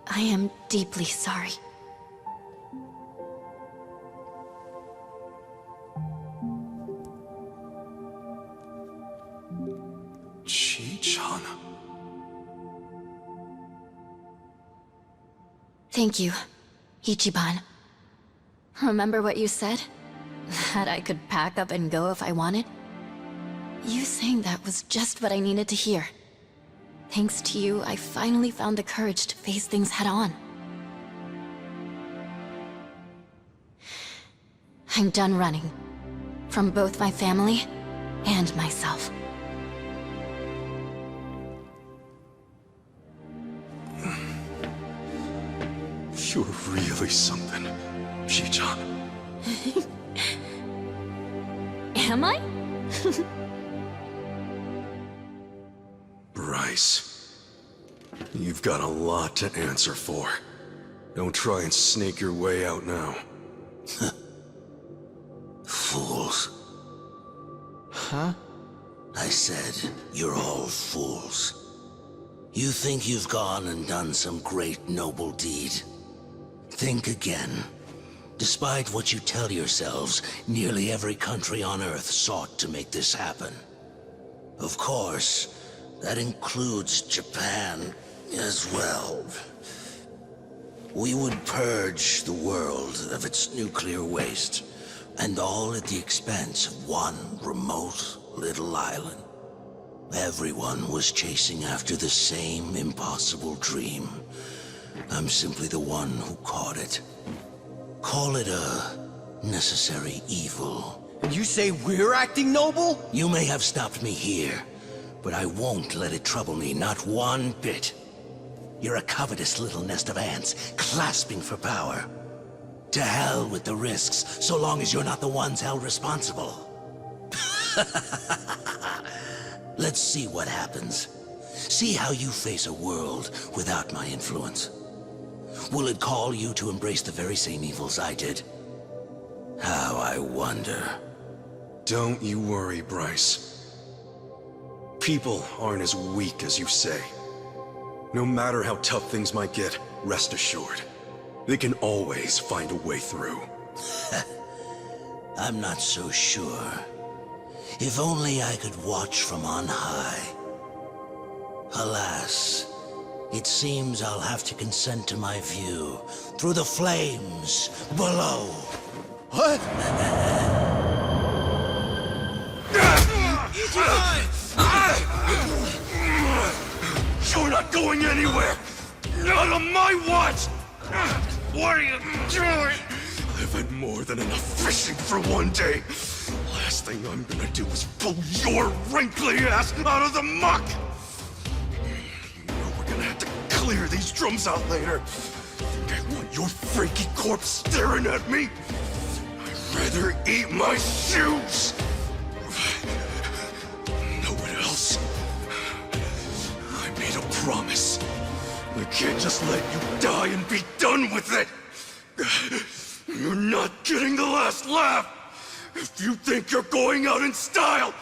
[SPEAKER 1] I am deeply sorry.
[SPEAKER 10] Chi-chan...
[SPEAKER 1] Thank you, Ichiban. Remember what you said? That I could pack up and go if I wanted? You saying that was just what I needed to hear. Thanks to you, I finally found the courage to face things head-on. I'm done running. From both my family and myself.
[SPEAKER 10] You're really something, Chi-chan.
[SPEAKER 1] Am I?
[SPEAKER 10] Bryce, you've got a lot to answer for. Don't try and snake your way out now.
[SPEAKER 20] Fools.
[SPEAKER 22] Huh?
[SPEAKER 20] I said, you're all fools. You think you've gone and done some great noble deed. Think again. Despite what you tell yourselves, nearly every country on Earth sought to make this happen. Of course, that includes Japan as well. We would purge the world of its nuclear waste, and all at the expense of one remote little island. Everyone was chasing after the same impossible dream. I'm simply the one who caught it. Call it a necessary evil.
[SPEAKER 22] And you say we're acting noble?
[SPEAKER 20] You may have stopped me here, but I won't let it trouble me, not one bit. You're a covetous little nest of ants, clasping for power. To hell with the risks, so long as you're not the ones held responsible. Let's see what happens. See how you face a world without my influence. Will it call you to embrace the very same evils I did? How I wonder.
[SPEAKER 10] Don't you worry, Bryce. People aren't as weak as you say. No matter how tough things might get, rest assured. They can always find a way through.
[SPEAKER 20] I'm not so sure. If only I could watch from on high. Alas, it seems I'll have to consent to my view through the flames below.
[SPEAKER 22] What?
[SPEAKER 10] You're not going anywhere! Not on my watch! What are you doing? I've had more than enough fishing for one day. Last thing I'm gonna do is pull your wrinkly ass out of the muck! You know we're gonna have to clear these drums out later. Think I want your freaky corpse staring at me? I'd rather eat my shoes! Know what else? I made a promise. I can't just let you die and be done with it! You're not getting the last laugh! If you think you're going out in style,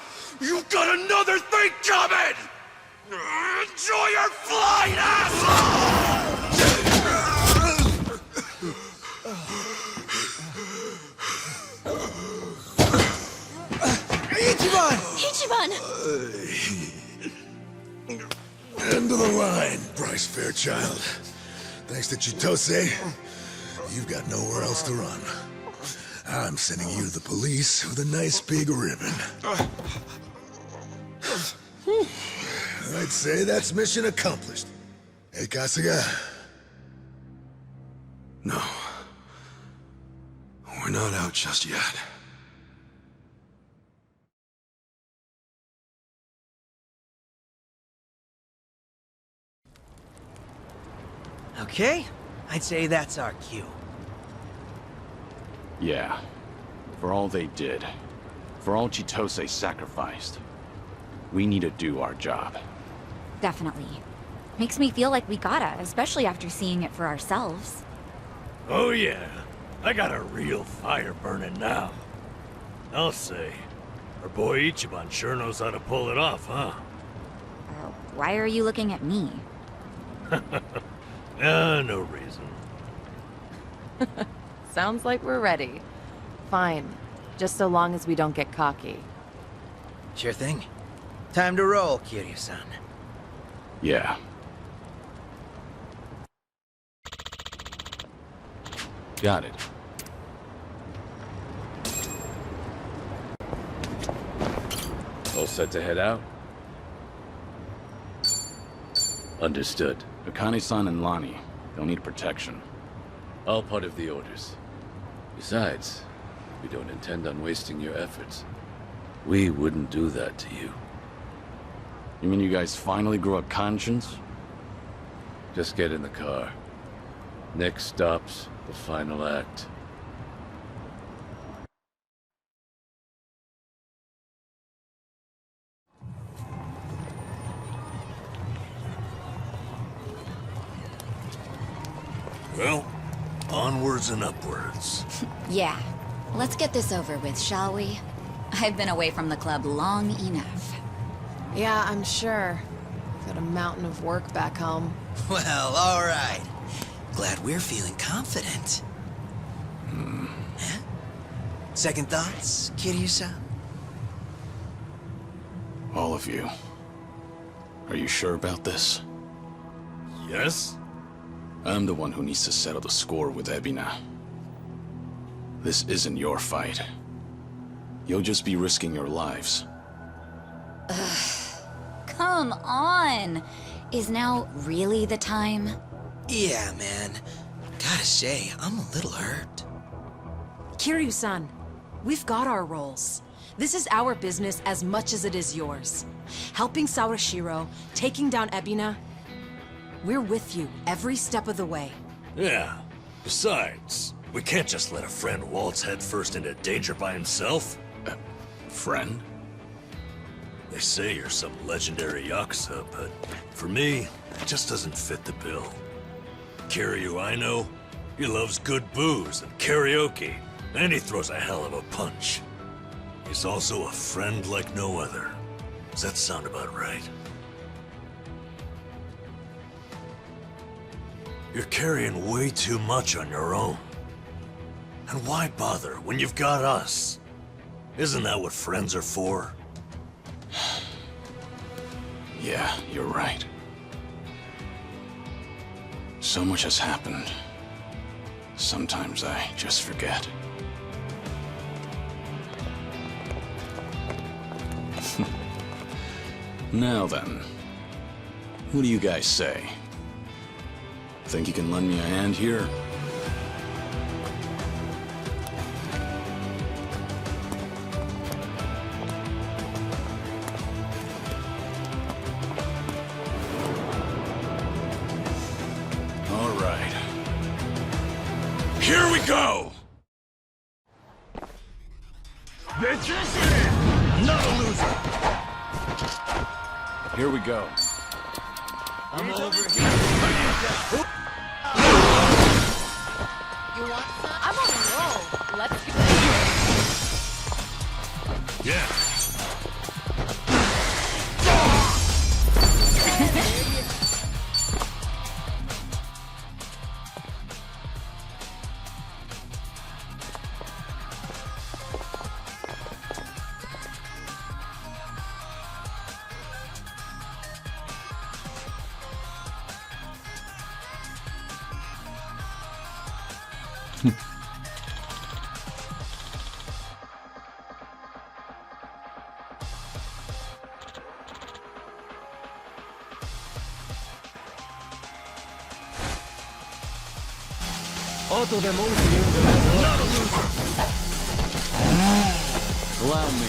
[SPEAKER 10] you've got another thing coming!
[SPEAKER 9] Enjoy your flight, asshole!
[SPEAKER 1] Ichiban!
[SPEAKER 10] End of the line, Bryce Fairchild. Thanks to Chitose, you've got nowhere else to run. I'm sending you to the police with a nice big ribbon. I'd say that's mission accomplished. Hey, Kasuga. No. We're not out just yet.
[SPEAKER 14] Okay, I'd say that's our cue.
[SPEAKER 16] Yeah. For all they did, for all Chitose sacrificed, we need to do our job.
[SPEAKER 1] Definitely. Makes me feel like we gotta, especially after seeing it for ourselves.
[SPEAKER 3] Oh yeah, I got a real fire burning now. I'll say, our boy Ichiban sure knows how to pull it off, huh?
[SPEAKER 1] Why are you looking at me?
[SPEAKER 3] No reason.
[SPEAKER 12] Sounds like we're ready. Fine. Just so long as we don't get cocky.
[SPEAKER 14] Sure thing. Time to roll, Kiryu-san.
[SPEAKER 16] Yeah. Got it.
[SPEAKER 11] All set to head out? Understood.
[SPEAKER 16] Akane-san and Lani, they'll need protection.
[SPEAKER 11] All part of the orders. Besides, we don't intend on wasting your efforts. We wouldn't do that to you.
[SPEAKER 16] You mean you guys finally grew a conscience?
[SPEAKER 11] Just get in the car. Next stop's the final act.
[SPEAKER 3] Well, onwards and upwards.
[SPEAKER 1] Yeah. Let's get this over with, shall we? I've been away from the club long enough.
[SPEAKER 12] Yeah, I'm sure. Got a mountain of work back home.
[SPEAKER 14] Well, all right. Glad we're feeling confident. Huh? Second thoughts, Kiryu-san?
[SPEAKER 16] All of you. Are you sure about this?
[SPEAKER 3] Yes?
[SPEAKER 16] I'm the one who needs to settle the score with Ebina. This isn't your fight. You'll just be risking your lives.
[SPEAKER 1] Come on! Is now really the time?
[SPEAKER 14] Yeah, man. Gotta say, I'm a little hurt.
[SPEAKER 12] Kiryu-san, we've got our roles. This is our business as much as it is yours. Helping Sawashiro, taking down Ebina. We're with you every step of the way.
[SPEAKER 3] Yeah. Besides, we can't just let a friend waltz headfirst into danger by himself.
[SPEAKER 16] Friend?
[SPEAKER 3] They say you're some legendary Yakuza, but for me, it just doesn't fit the bill. Kiryu, I know, he loves good booze and karaoke, and he throws a hell of a punch. He's also a friend like no other. Does that sound about right? You're carrying way too much on your own. And why bother when you've got us? Isn't that what friends are for?
[SPEAKER 16] Yeah, you're right. So much has happened. Sometimes I just forget. Now then, what do you guys say? Think you can lend me a hand here? All right. Here we go!
[SPEAKER 3] Another loser!
[SPEAKER 16] Here we go.
[SPEAKER 14] I'm over here.
[SPEAKER 12] You want some? I'm on a roll. Let's go.
[SPEAKER 3] Yeah.
[SPEAKER 8] Allow me.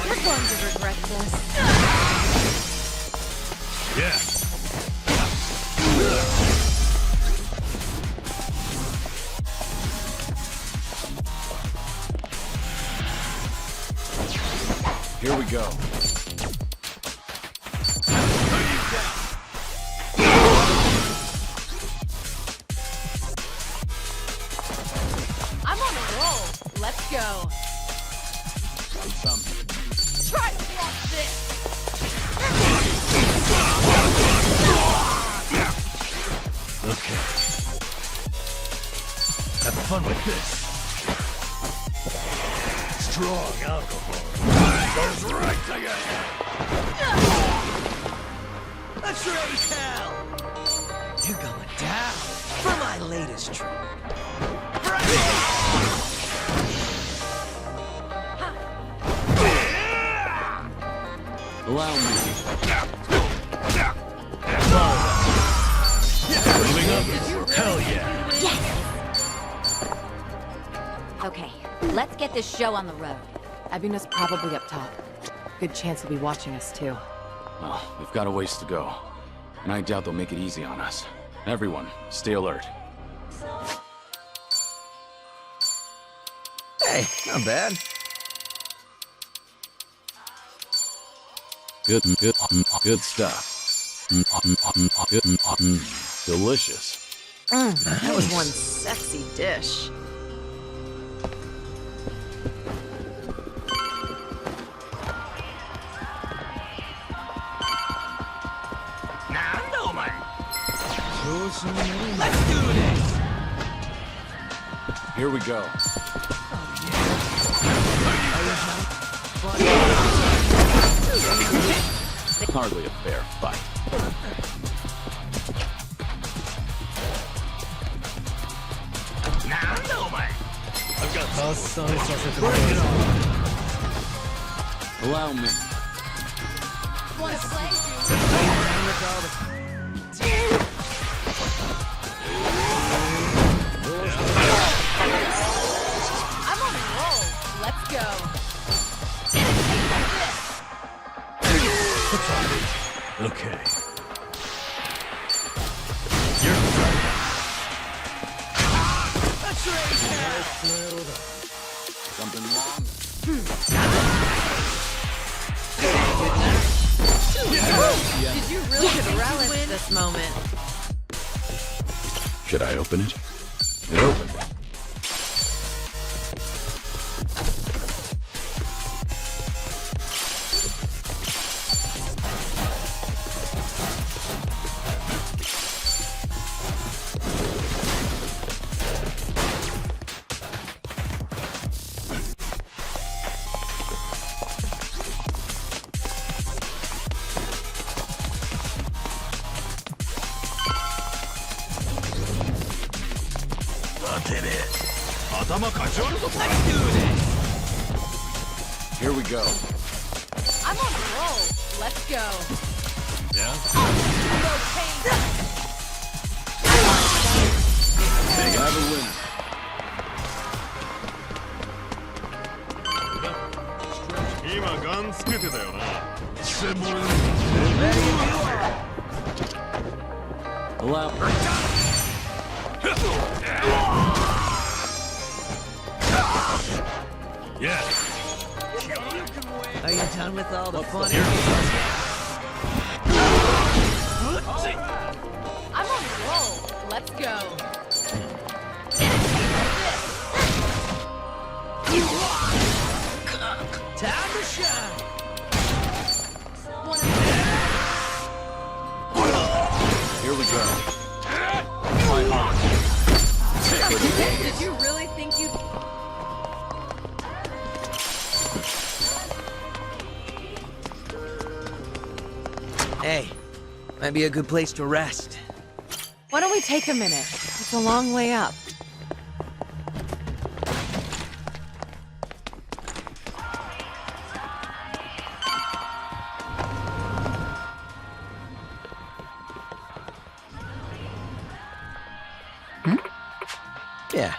[SPEAKER 1] You're going to regret this.
[SPEAKER 3] Yeah.
[SPEAKER 16] Here we go.
[SPEAKER 12] I'm on a roll. Let's go. Try to block this.
[SPEAKER 3] Okay. Have fun with this. Strong alcohol. Goes right to your head.
[SPEAKER 14] Let's raise hell! You're going down for my latest trick.
[SPEAKER 8] Allow me.
[SPEAKER 3] Moving up. Hell yeah.
[SPEAKER 1] Yes! Okay, let's get this show on the road.
[SPEAKER 12] Ebina's probably up top. Good chance he'll be watching us too.
[SPEAKER 16] Well, we've got a ways to go. And I doubt they'll make it easy on us. Everyone, stay alert.
[SPEAKER 14] Hey, not bad.
[SPEAKER 16] Good stuff. Delicious.
[SPEAKER 6] That was one sexy dish.
[SPEAKER 14] Let's do this!
[SPEAKER 16] Here we go. Hardly a fair fight.
[SPEAKER 3] I've got
[SPEAKER 16] Allow me.
[SPEAKER 1] Wanna play?
[SPEAKER 12] I'm on a roll. Let's go.
[SPEAKER 3] Okay. You're right.
[SPEAKER 14] Let's raise hell!
[SPEAKER 16] Something wrong?
[SPEAKER 6] Did you really relish this moment?
[SPEAKER 16] Should I open it? It opened. Here we go.
[SPEAKER 12] I'm on a roll. Let's go.
[SPEAKER 3] Yeah?
[SPEAKER 12] No pain.
[SPEAKER 16] Have a winner. Allow.
[SPEAKER 3] Yeah.
[SPEAKER 6] Are you done with all the fun?
[SPEAKER 12] I'm on a roll. Let's go.
[SPEAKER 14] Time to shine!
[SPEAKER 16] Here we go.
[SPEAKER 6] Did you really think you'd...
[SPEAKER 14] Hey, might be a good place to rest.
[SPEAKER 12] Why don't we take a minute? It's a long way up.
[SPEAKER 14] Yeah.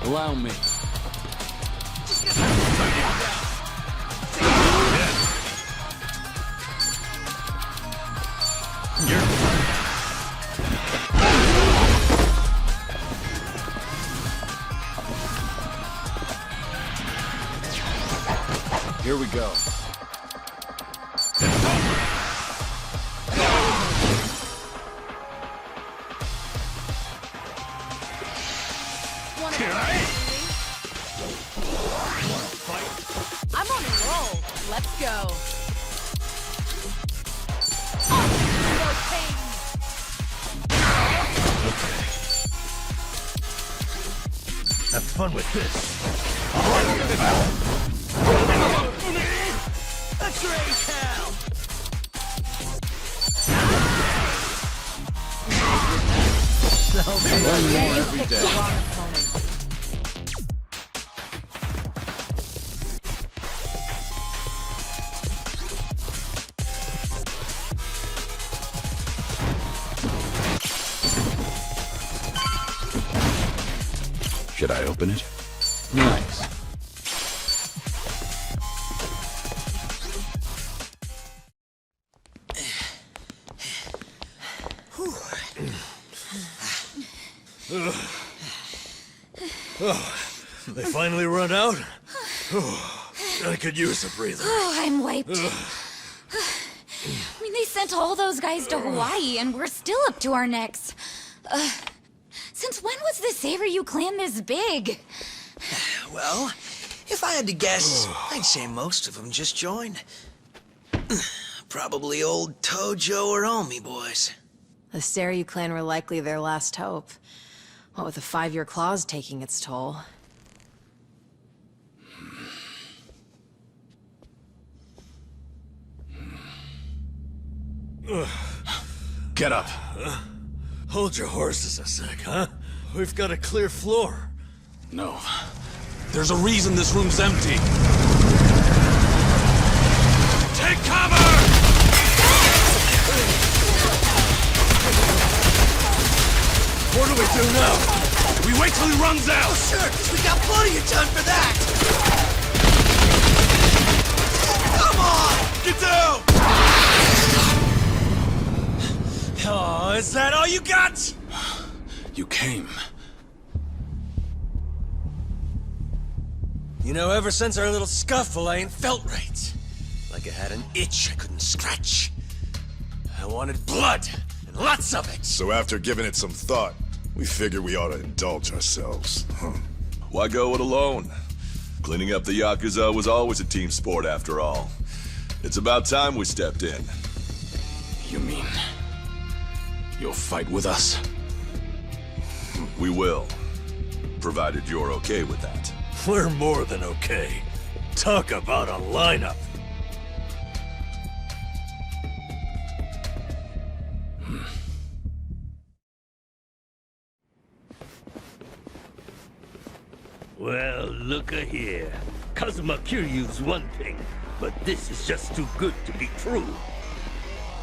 [SPEAKER 16] Allow me. Here we go.
[SPEAKER 6] I'm on a roll. Let's go.
[SPEAKER 3] Have fun with this.
[SPEAKER 14] X-ray hell!
[SPEAKER 16] One more every day. Should I open it? Nice.
[SPEAKER 3] Oh, they finally run out? Oh, I could use a breather.
[SPEAKER 1] Oh, I'm wiped. I mean, they sent all those guys to Hawaii, and we're still up to our necks. Since when was the Seiryu clan this big?
[SPEAKER 14] Well, if I had to guess, I'd say most of them just joined. Probably old Tojo or Omi boys.
[SPEAKER 12] The Seiryu clan were likely their last hope. What with the 5-year clause taking its toll.
[SPEAKER 3] Get up. Hold your horses a sec, huh? We've got a clear floor.
[SPEAKER 16] No. There's a reason this room's empty.
[SPEAKER 3] Take cover! What do we do now?
[SPEAKER 16] We wait till he runs out!
[SPEAKER 14] Oh, sure, 'cause we got plenty of time for that! Come on!
[SPEAKER 3] Get down!
[SPEAKER 14] Oh, is that all you got?
[SPEAKER 16] You came.
[SPEAKER 14] You know, ever since our little scuffle, I ain't felt right. Like I had an itch I couldn't scratch. I wanted blood, and lots of it.
[SPEAKER 10] So after giving it some thought, we figured we ought to indulge ourselves.
[SPEAKER 18] Why go it alone? Cleaning up the Yakuza was always a team sport after all. It's about time we stepped in.
[SPEAKER 16] You mean... you'll fight with us?
[SPEAKER 18] We will. Provided you're okay with that.
[SPEAKER 3] We're more than okay. Talk about a lineup.
[SPEAKER 21] Well, look-a here. Kazuma Kiryu's one thing, but this is just too good to be true.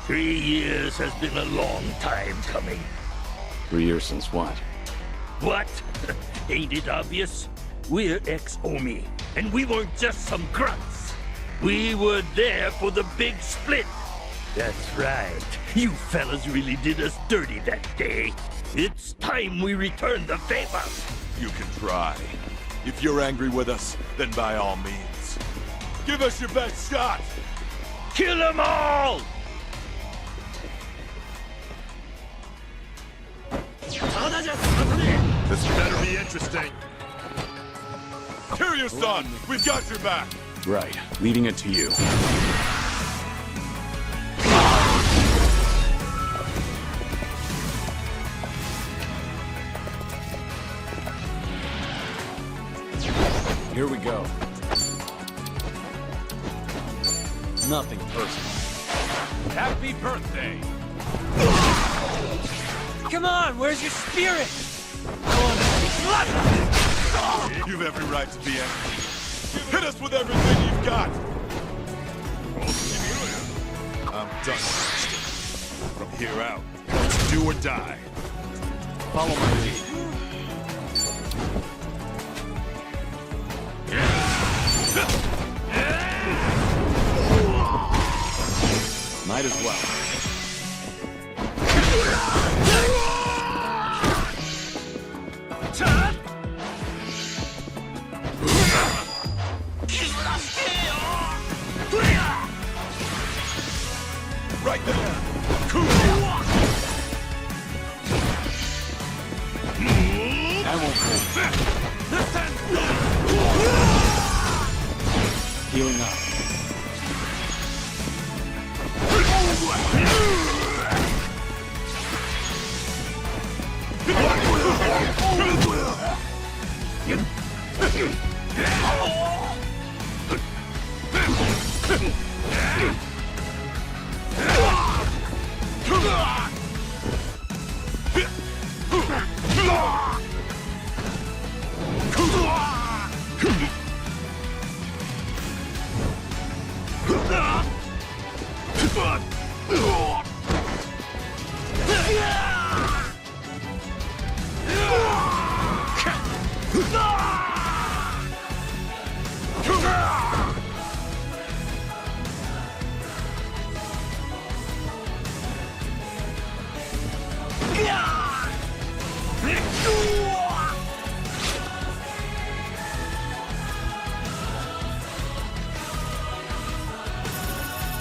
[SPEAKER 21] 3 years has been a long time coming.
[SPEAKER 16] 3 years since what?
[SPEAKER 21] What? Ain't it obvious? We're ex-Omi, and we weren't just some grunts. We were there for the big split. That's right. You fellas really did us dirty that day. It's time we return the favor.
[SPEAKER 18] You can try. If you're angry with us, then by all means. Give us your best shot!
[SPEAKER 21] Kill them all!
[SPEAKER 18] This better be interesting. Kiryu-san, we've got your back.
[SPEAKER 16] Right. Leaving it to you. Here we go. Nothing personal.
[SPEAKER 14] Happy birthday! Come on, where's your spirit?
[SPEAKER 7] You've every right to be angry. Hit us with everything you've got! I'm done, Master. From here out, it's do or die.
[SPEAKER 16] Follow my lead. Might as well.
[SPEAKER 7] Right there!
[SPEAKER 16] That won't hold. Healing up.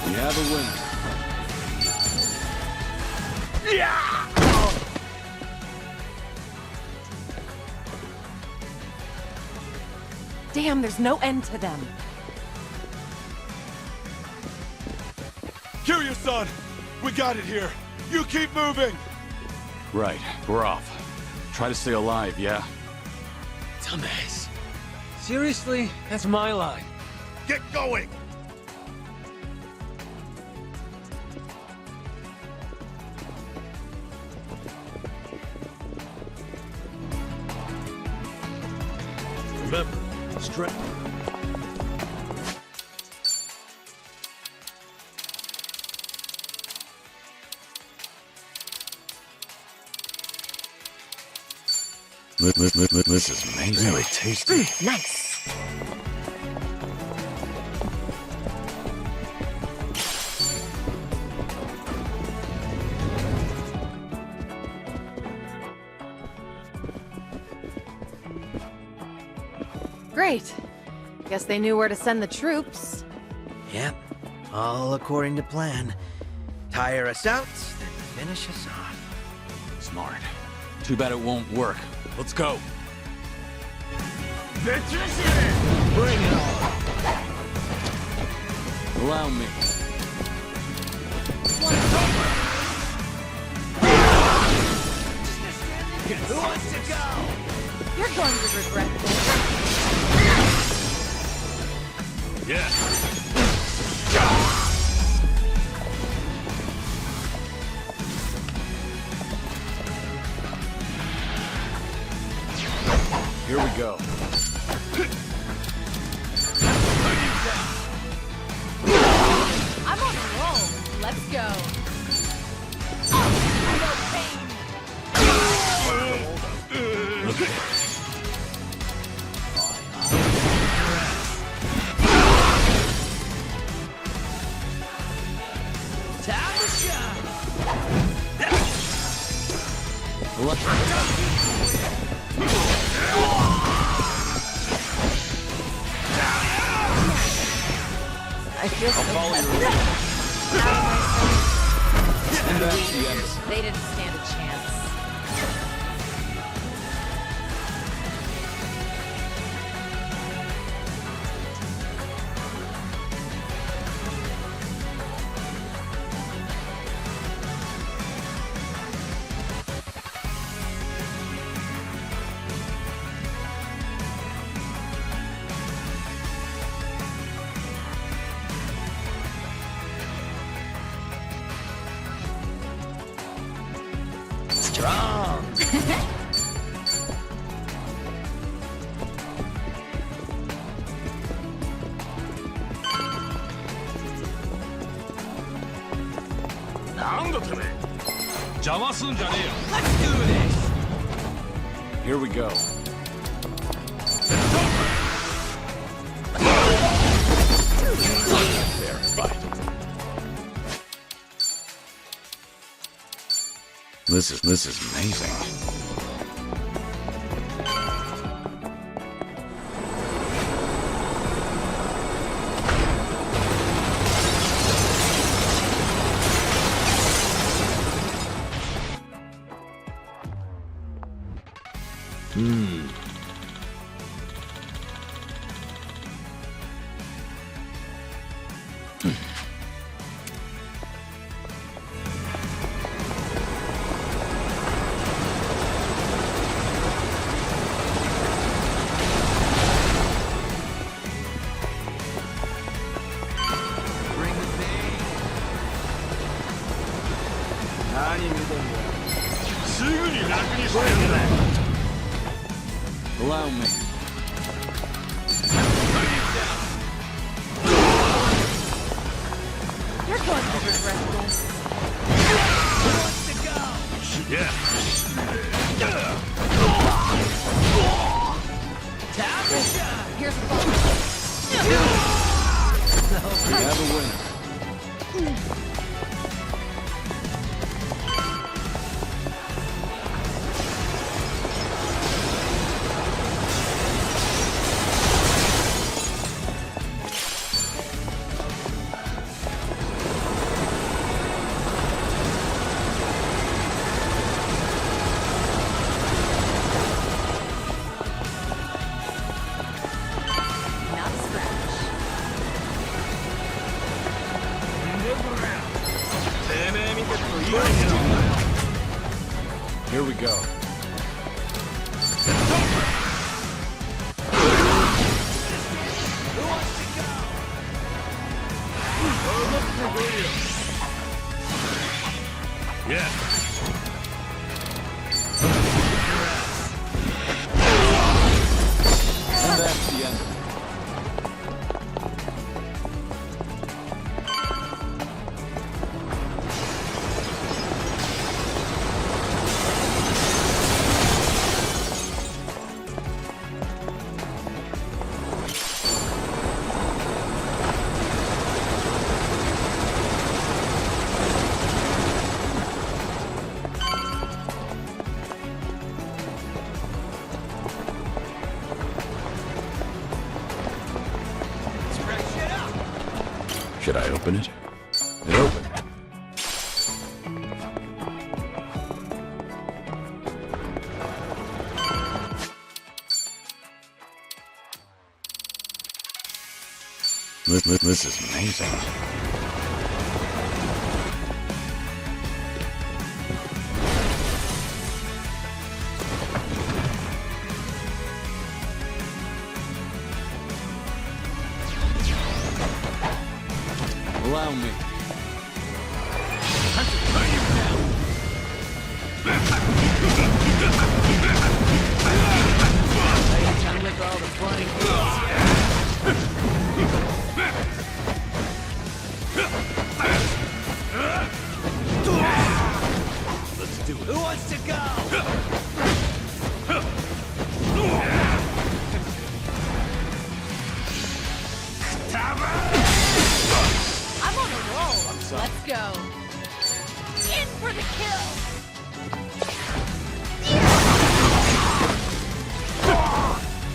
[SPEAKER 16] We have a winner.
[SPEAKER 12] Damn, there's no end to them.
[SPEAKER 7] Kiryu-san! We got it here! You keep moving!
[SPEAKER 16] Right, we're off. Try to stay alive, yeah?
[SPEAKER 14] Dumbass. Seriously? That's my line.
[SPEAKER 7] Get going!
[SPEAKER 3] Remember, strength.
[SPEAKER 16] This is amazing.
[SPEAKER 3] Really tasty.
[SPEAKER 12] Nice. Great. Guess they knew where to send the troops.
[SPEAKER 13] Yep, all according to plan. Tire us out, then finish us off.
[SPEAKER 16] Smart. Too bad it won't work. Let's go.
[SPEAKER 14] Bring it on!
[SPEAKER 16] Allow me.
[SPEAKER 14] Who wants to go?
[SPEAKER 12] You're going to regret this.
[SPEAKER 3] Yeah.
[SPEAKER 16] Here we go.
[SPEAKER 1] I'm on a roll. Let's go. No pain.
[SPEAKER 14] Time to shine!
[SPEAKER 12] I feel so They didn't stand a chance.
[SPEAKER 17] Let's do this!
[SPEAKER 16] Here we go. There, fight. This is amazing.
[SPEAKER 8] Allow me.
[SPEAKER 1] You're going to regret this.
[SPEAKER 17] Who wants to go? Time to shine!
[SPEAKER 1] Here's a ball.
[SPEAKER 8] We have a winner.
[SPEAKER 1] Not a scratch.
[SPEAKER 16] Here we go.
[SPEAKER 3] Yeah.
[SPEAKER 8] And that's the end.
[SPEAKER 16] Should I open it? It opened. This is amazing.
[SPEAKER 8] Allow me.
[SPEAKER 17] Time with all the flying
[SPEAKER 3] Let's do it.
[SPEAKER 17] Who wants to go?
[SPEAKER 1] I'm on a roll. Let's go. In for the kill.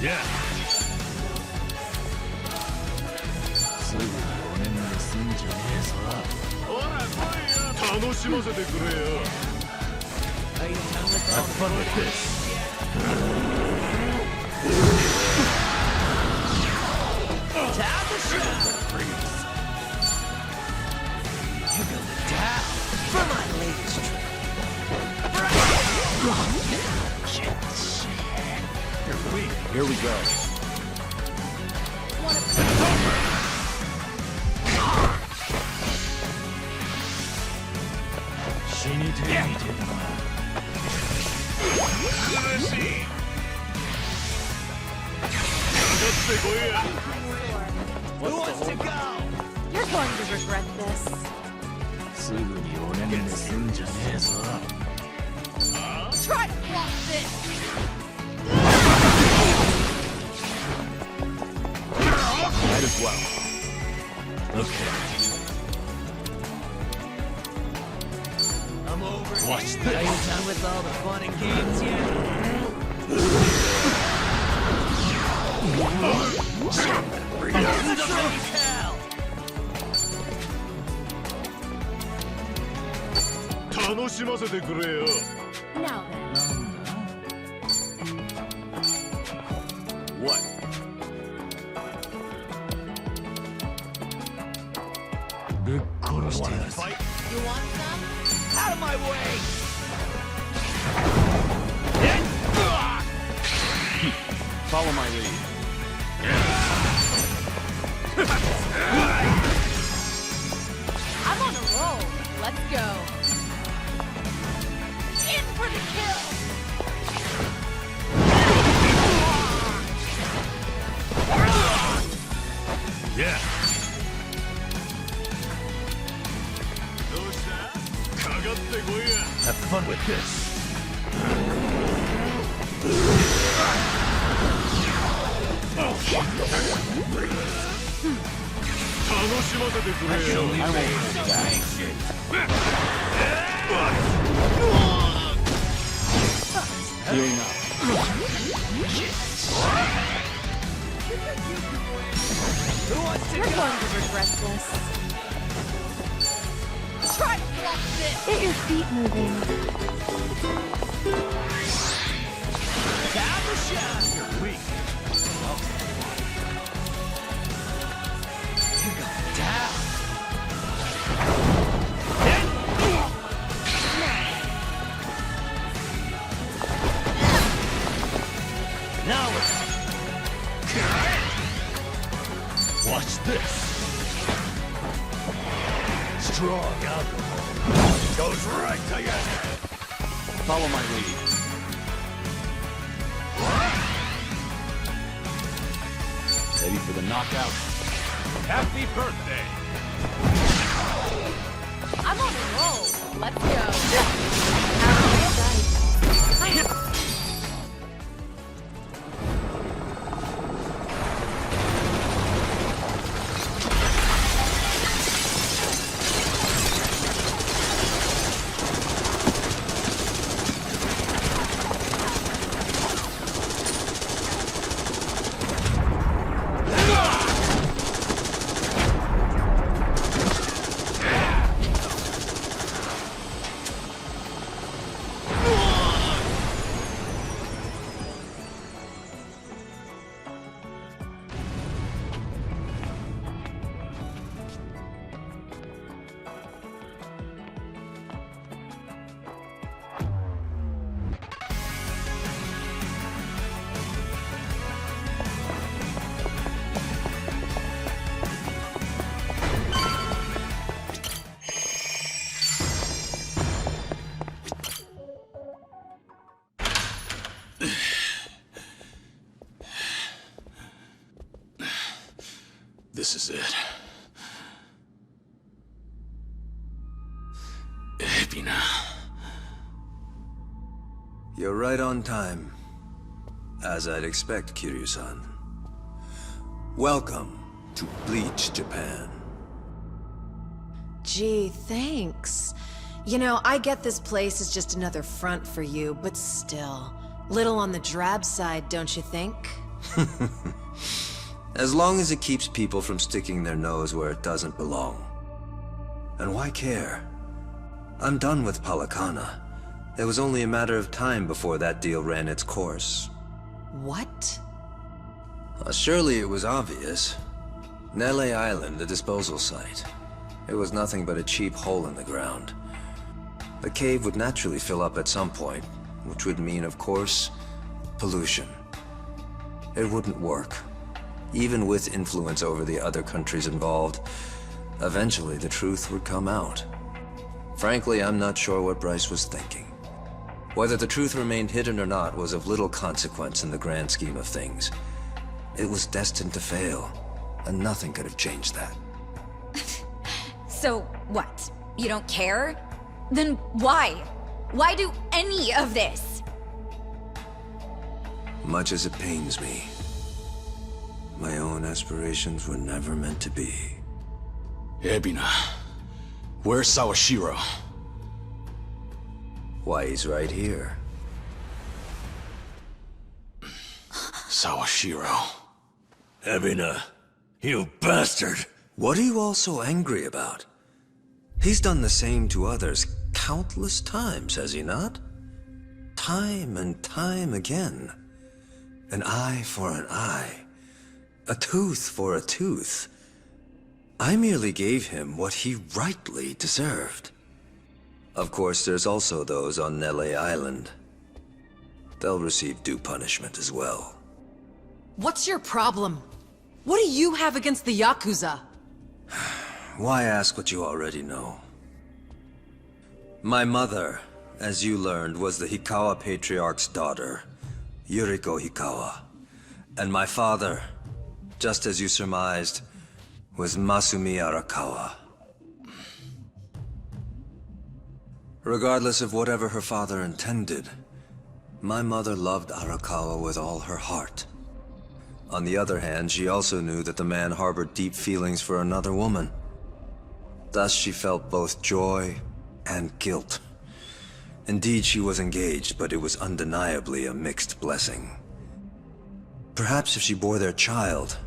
[SPEAKER 3] Yeah.
[SPEAKER 17] すぐに俺の盗んじゃねえぞ。
[SPEAKER 10] ほら来いよ、楽しませてくれよ。
[SPEAKER 3] Have fun with this.
[SPEAKER 17] Time to shine! You're gonna die for my latest trick.
[SPEAKER 16] Here we go.
[SPEAKER 17] Who wants to go?
[SPEAKER 1] You're going to regret this. すぐに俺に盗んじゃねえぞ。Try to block this!
[SPEAKER 11] Might as well.
[SPEAKER 3] Okay.
[SPEAKER 21] I'm over.
[SPEAKER 3] Watch
[SPEAKER 21] Are
[SPEAKER 3] this.
[SPEAKER 21] you done with all the fun and games yet?
[SPEAKER 10] 楽しませてくれよ。
[SPEAKER 1] Now then.
[SPEAKER 11] What?
[SPEAKER 21] You want some? Out of my way!
[SPEAKER 11] Follow my lead.
[SPEAKER 1] I'm on a roll. Let's go. In for the kill!
[SPEAKER 3] Yeah. Have fun with this.
[SPEAKER 11] Healing up.
[SPEAKER 21] Who wants to
[SPEAKER 1] You're
[SPEAKER 21] go?
[SPEAKER 1] going to regret this. Try to block this! Get your feet moving.
[SPEAKER 21] Time to shine! You're weak. You're going down. Now
[SPEAKER 3] Watch this. Strong alcohol. Goes right to your head.
[SPEAKER 11] Follow my lead. Ready for the knockout?
[SPEAKER 3] Happy birthday.
[SPEAKER 1] I'm on a roll. Let's go. Out of sight.
[SPEAKER 11] This is it. Happy now.
[SPEAKER 2] You're right on time. As I'd expect, Kiryu-san. Welcome to Bleach, Japan.
[SPEAKER 12] Gee, thanks. You know, I get this place is just another front for you, but still. Little on the drab side, don't you think?
[SPEAKER 2] As long as it keeps people from sticking their nose where it doesn't belong. And why care? I'm done with Palakana. It was only a matter of time before that deal ran its course.
[SPEAKER 12] What?
[SPEAKER 2] Surely it was obvious. Nele Island, the disposal site. It was nothing but a cheap hole in the ground. The cave would naturally fill up at some point, which would mean, of course, pollution. It wouldn't work. Even with influence over the other countries involved, eventually the truth would come out. Frankly, I'm not sure what Bryce was thinking. Whether the truth remained hidden or not was of little consequence in the grand scheme of things. It was destined to fail, and nothing could have changed that.
[SPEAKER 1] So, what? You don't care? Then why? Why do any of this?
[SPEAKER 2] Much as it pains me, my own aspirations were never meant to be.
[SPEAKER 16] Ebina, where's Sawashiro?
[SPEAKER 2] Why, he's right here.
[SPEAKER 16] Sawashiro.
[SPEAKER 2] Ebina, you bastard! What are you all so angry about? He's done the same to others countless times, has he not? Time and time again. An eye for an eye. A tooth for a tooth. I merely gave him what he rightly deserved. Of course, there's also those on Nele Island. They'll receive due punishment as well.
[SPEAKER 6] What's your problem? What do you have against the Yakuza?
[SPEAKER 2] Why ask what you already know? My mother, as you learned, was the Hikawa Patriarch's daughter, Yuriko Hikawa. And my father, just as you surmised, was Masumi Arakawa. Regardless of whatever her father intended, my mother loved Arakawa with all her heart. On the other hand, she also knew that the man harbored deep feelings for another woman. Thus, she felt both joy and guilt. Indeed, she was engaged, but it was undeniably a mixed blessing. Perhaps if she bore their child,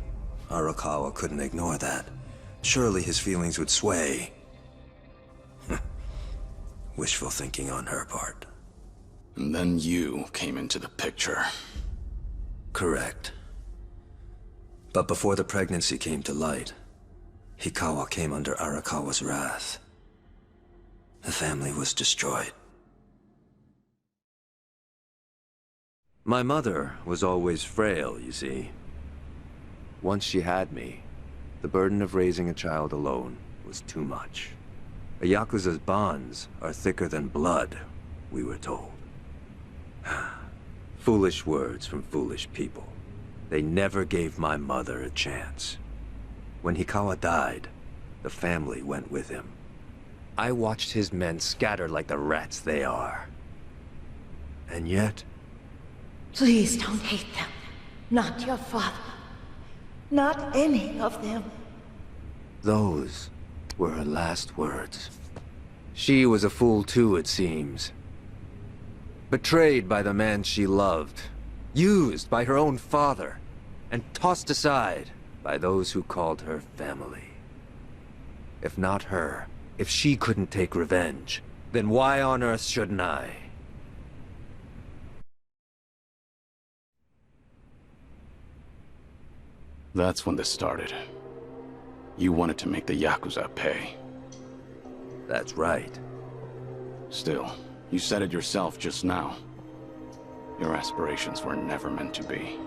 [SPEAKER 2] Arakawa couldn't ignore that. Surely his feelings would sway. Wishful thinking on her part.
[SPEAKER 16] And then you came into the picture.
[SPEAKER 2] Correct. But before the pregnancy came to light, Hikawa came under Arakawa's wrath. The family was destroyed. My mother was always frail, you see. Once she had me, the burden of raising a child alone was too much. A Yakuza's bonds are thicker than blood, we were told. Foolish words from foolish people. They never gave my mother a chance. When Hikawa died, the family went with him. I watched his men scatter like the rats they are. And yet...
[SPEAKER 4] Please don't hate them. Not your father. Not any of them.
[SPEAKER 2] those were her last words. She was a fool too, it seems. Betrayed by the man she loved. Used by her own father. And tossed aside by those who called her family. If not her, if she couldn't take revenge, then why on earth shouldn't I?
[SPEAKER 16] That's when this started. You wanted to make the Yakuza pay.
[SPEAKER 2] That's right.
[SPEAKER 16] Still, you said it yourself just now. Your aspirations were never meant to be.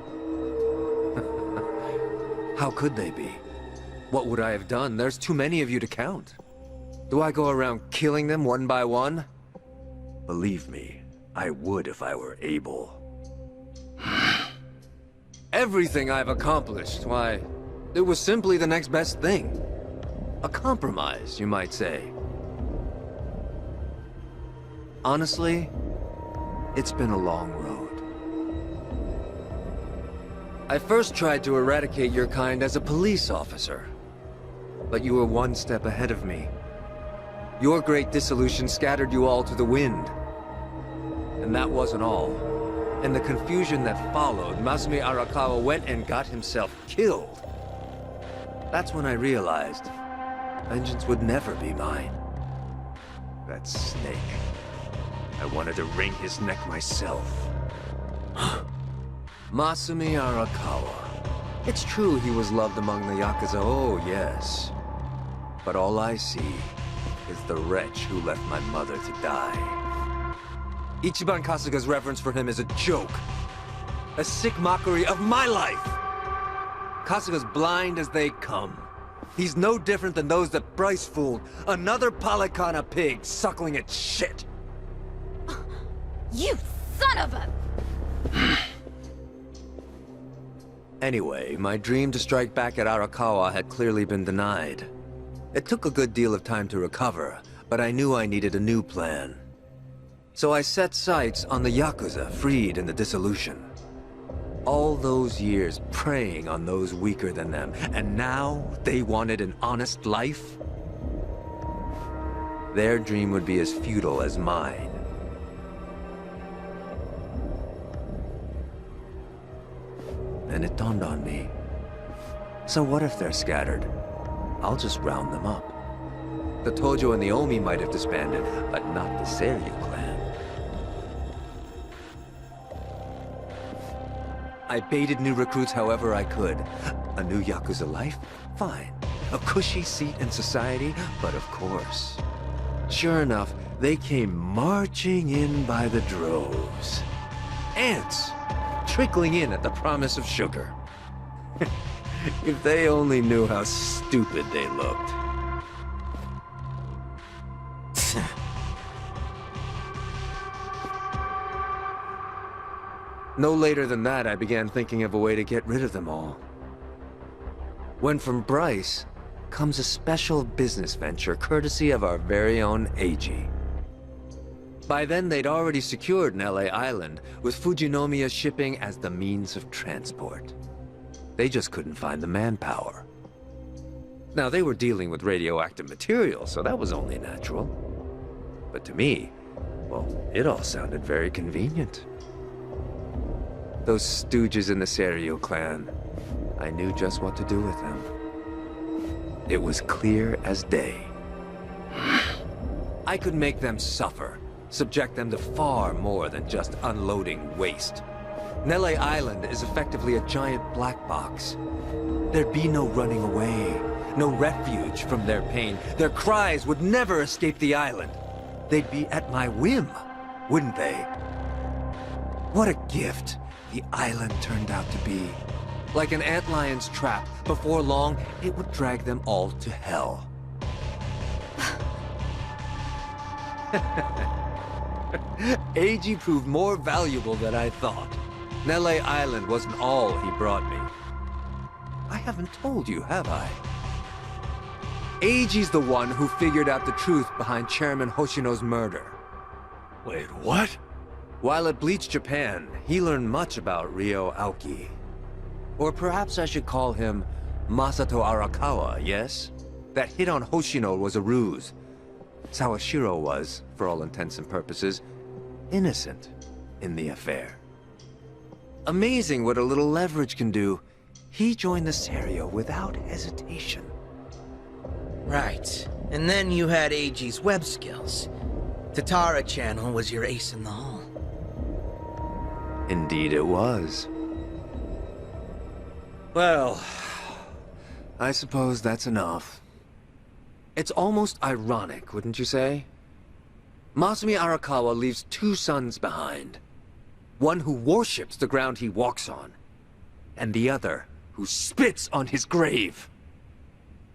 [SPEAKER 2] How could they be? What would I have done? There's too many of you to count. Do I go around killing them one by one? Believe me, I would if I were able. Everything I've accomplished, why, it was simply the next best thing. A compromise, you might say. Honestly, it's been a long road. I first tried to eradicate your kind as a police officer, but you were one step ahead of me. Your great dissolution scattered you all to the wind. And that wasn't all. In the confusion that followed, Masumi Arakawa went and got himself killed. That's when I realized vengeance would never be mine. That snake. I wanted to wring his neck myself. Masumi Arakawa. It's true he was loved among the Yakuza, oh yes. But all I see is the wretch who left my mother to die. Ichiban Kasuga's reverence for him is a joke. A sick mockery of my life. Kasuga's blind as they come. He's no different than those that Bryce fooled. Another Palikana pig suckling its shit.
[SPEAKER 1] You son of a...
[SPEAKER 2] Anyway, my dream to strike back at Arakawa had clearly been denied. It took a good deal of time to recover, but I knew I needed a new plan. So I set sights on the Yakuza freed in the dissolution. All those years preying on those weaker than them, and now they wanted an honest life? Their dream would be as futile as mine. And it dawned on me. So what if they're scattered? I'll just round them up. The Tojo and the Omi might have disbanded, but not the Seiryu clan. I baited new recruits however I could. A new Yakuza life? Fine. A cushy seat in society? But of course. Sure enough, they came marching in by the droves. Ants! Trickling in at the promise of sugar. If they only knew how stupid they looked. No later than that, I began thinking of a way to get rid of them all. When from Bryce comes a special business venture courtesy of our very own AG. By then, they'd already secured Nele Island, with Fujinomiya shipping as the means of transport. They just couldn't find the manpower. Now, they were dealing with radioactive material, so that was only natural. But to me, well, it all sounded very convenient. Those stooges in the Seiryu clan, I knew just what to do with them. It was clear as day. I could make them suffer, subject them to far more than just unloading waste. Nele Island is effectively a giant black box. There'd be no running away, no refuge from their pain. Their cries would never escape the island. They'd be at my whim, wouldn't they? What a gift the island turned out to be. Like an antlion's trap, before long, it would drag them all to hell. AG proved more valuable than I thought. Nele Island wasn't all he brought me. I haven't told you, have I? AG's the one who figured out the truth behind Chairman Hoshino's murder.
[SPEAKER 3] Wait, what?
[SPEAKER 2] While at Bleach Japan, he learned much about Ryo Aoki. Or perhaps I should call him Masato Arakawa, yes? That hit on Hoshino was a ruse. Sawashiro was, for all intents and purposes, innocent in the affair. Amazing what a little leverage can do. He joined the Seiryu without hesitation.
[SPEAKER 13] Right. And then you had AG's web skills. Tatara Channel was your ace in the hole.
[SPEAKER 2] Indeed it was. Well, I suppose that's enough. It's almost ironic, wouldn't you say? Masumi Arakawa leaves two sons behind. One who worships the ground he walks on, and the other who spits on his grave.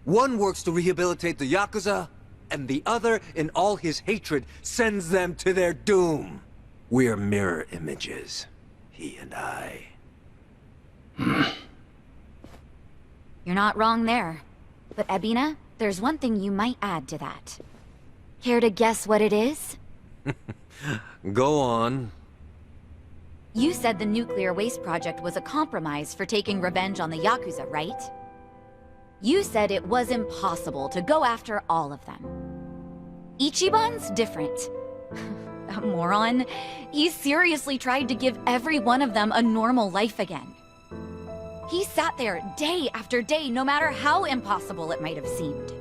[SPEAKER 2] One works to rehabilitate the Yakuza, and the other, in all his hatred, sends them to their doom. We're mirror images, he and I.
[SPEAKER 1] You're not wrong there. But Ebina, there's one thing you might add to that. Care to guess what it is?
[SPEAKER 2] Go on.
[SPEAKER 1] You said the nuclear waste project was a compromise for taking revenge on the Yakuza, right? You said it was impossible to go after all of them. Ichiban's different. That moron. He seriously tried to give every one of them a normal life again. He sat there day after day, no matter how impossible it might have seemed.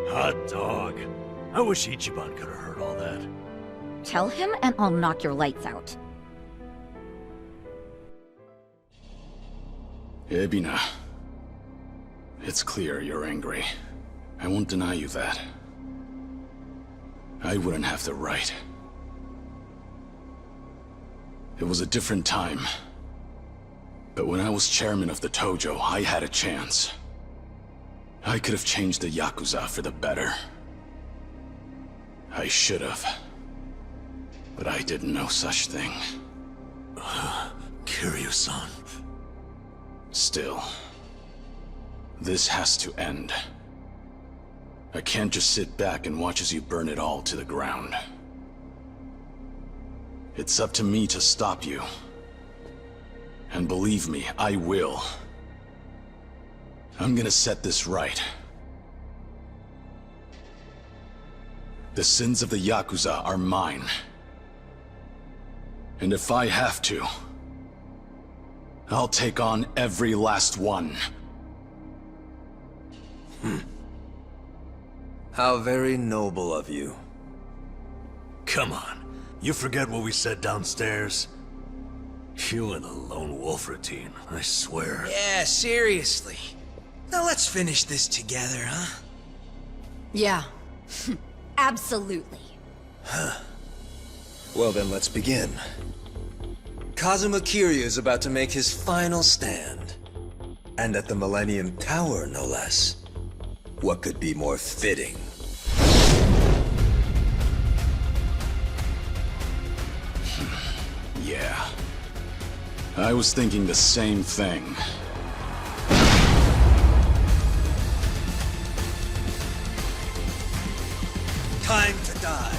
[SPEAKER 3] Hot dog. I wish Ichiban could have heard all that.
[SPEAKER 1] Tell him and I'll knock your lights out.
[SPEAKER 16] Ebina. It's clear you're angry. I won't deny you that. I wouldn't have the right. It was a different time. But when I was chairman of the Tojo, I had a chance. I could have changed the Yakuza for the better. I should have. But I did no such thing.
[SPEAKER 3] Kiryu-san.
[SPEAKER 16] Still, this has to end. I can't just sit back and watch as you burn it all to the ground. It's up to me to stop you. And believe me, I will. I'm gonna set this right. The sins of the Yakuza are mine. And if I have to, I'll take on every last one.
[SPEAKER 2] How very noble of you.
[SPEAKER 3] Come on. You forget what we said downstairs? You and the lone wolf routine, I swear.
[SPEAKER 13] Yeah, seriously. Now let's finish this together, huh?
[SPEAKER 1] Yeah. Absolutely.
[SPEAKER 2] Well then, let's begin. Kazuma Kiryu is about to make his final stand. And at the Millennium Tower, no less. What could be more fitting?
[SPEAKER 16] Yeah. I was thinking the same thing.
[SPEAKER 13] Time to die.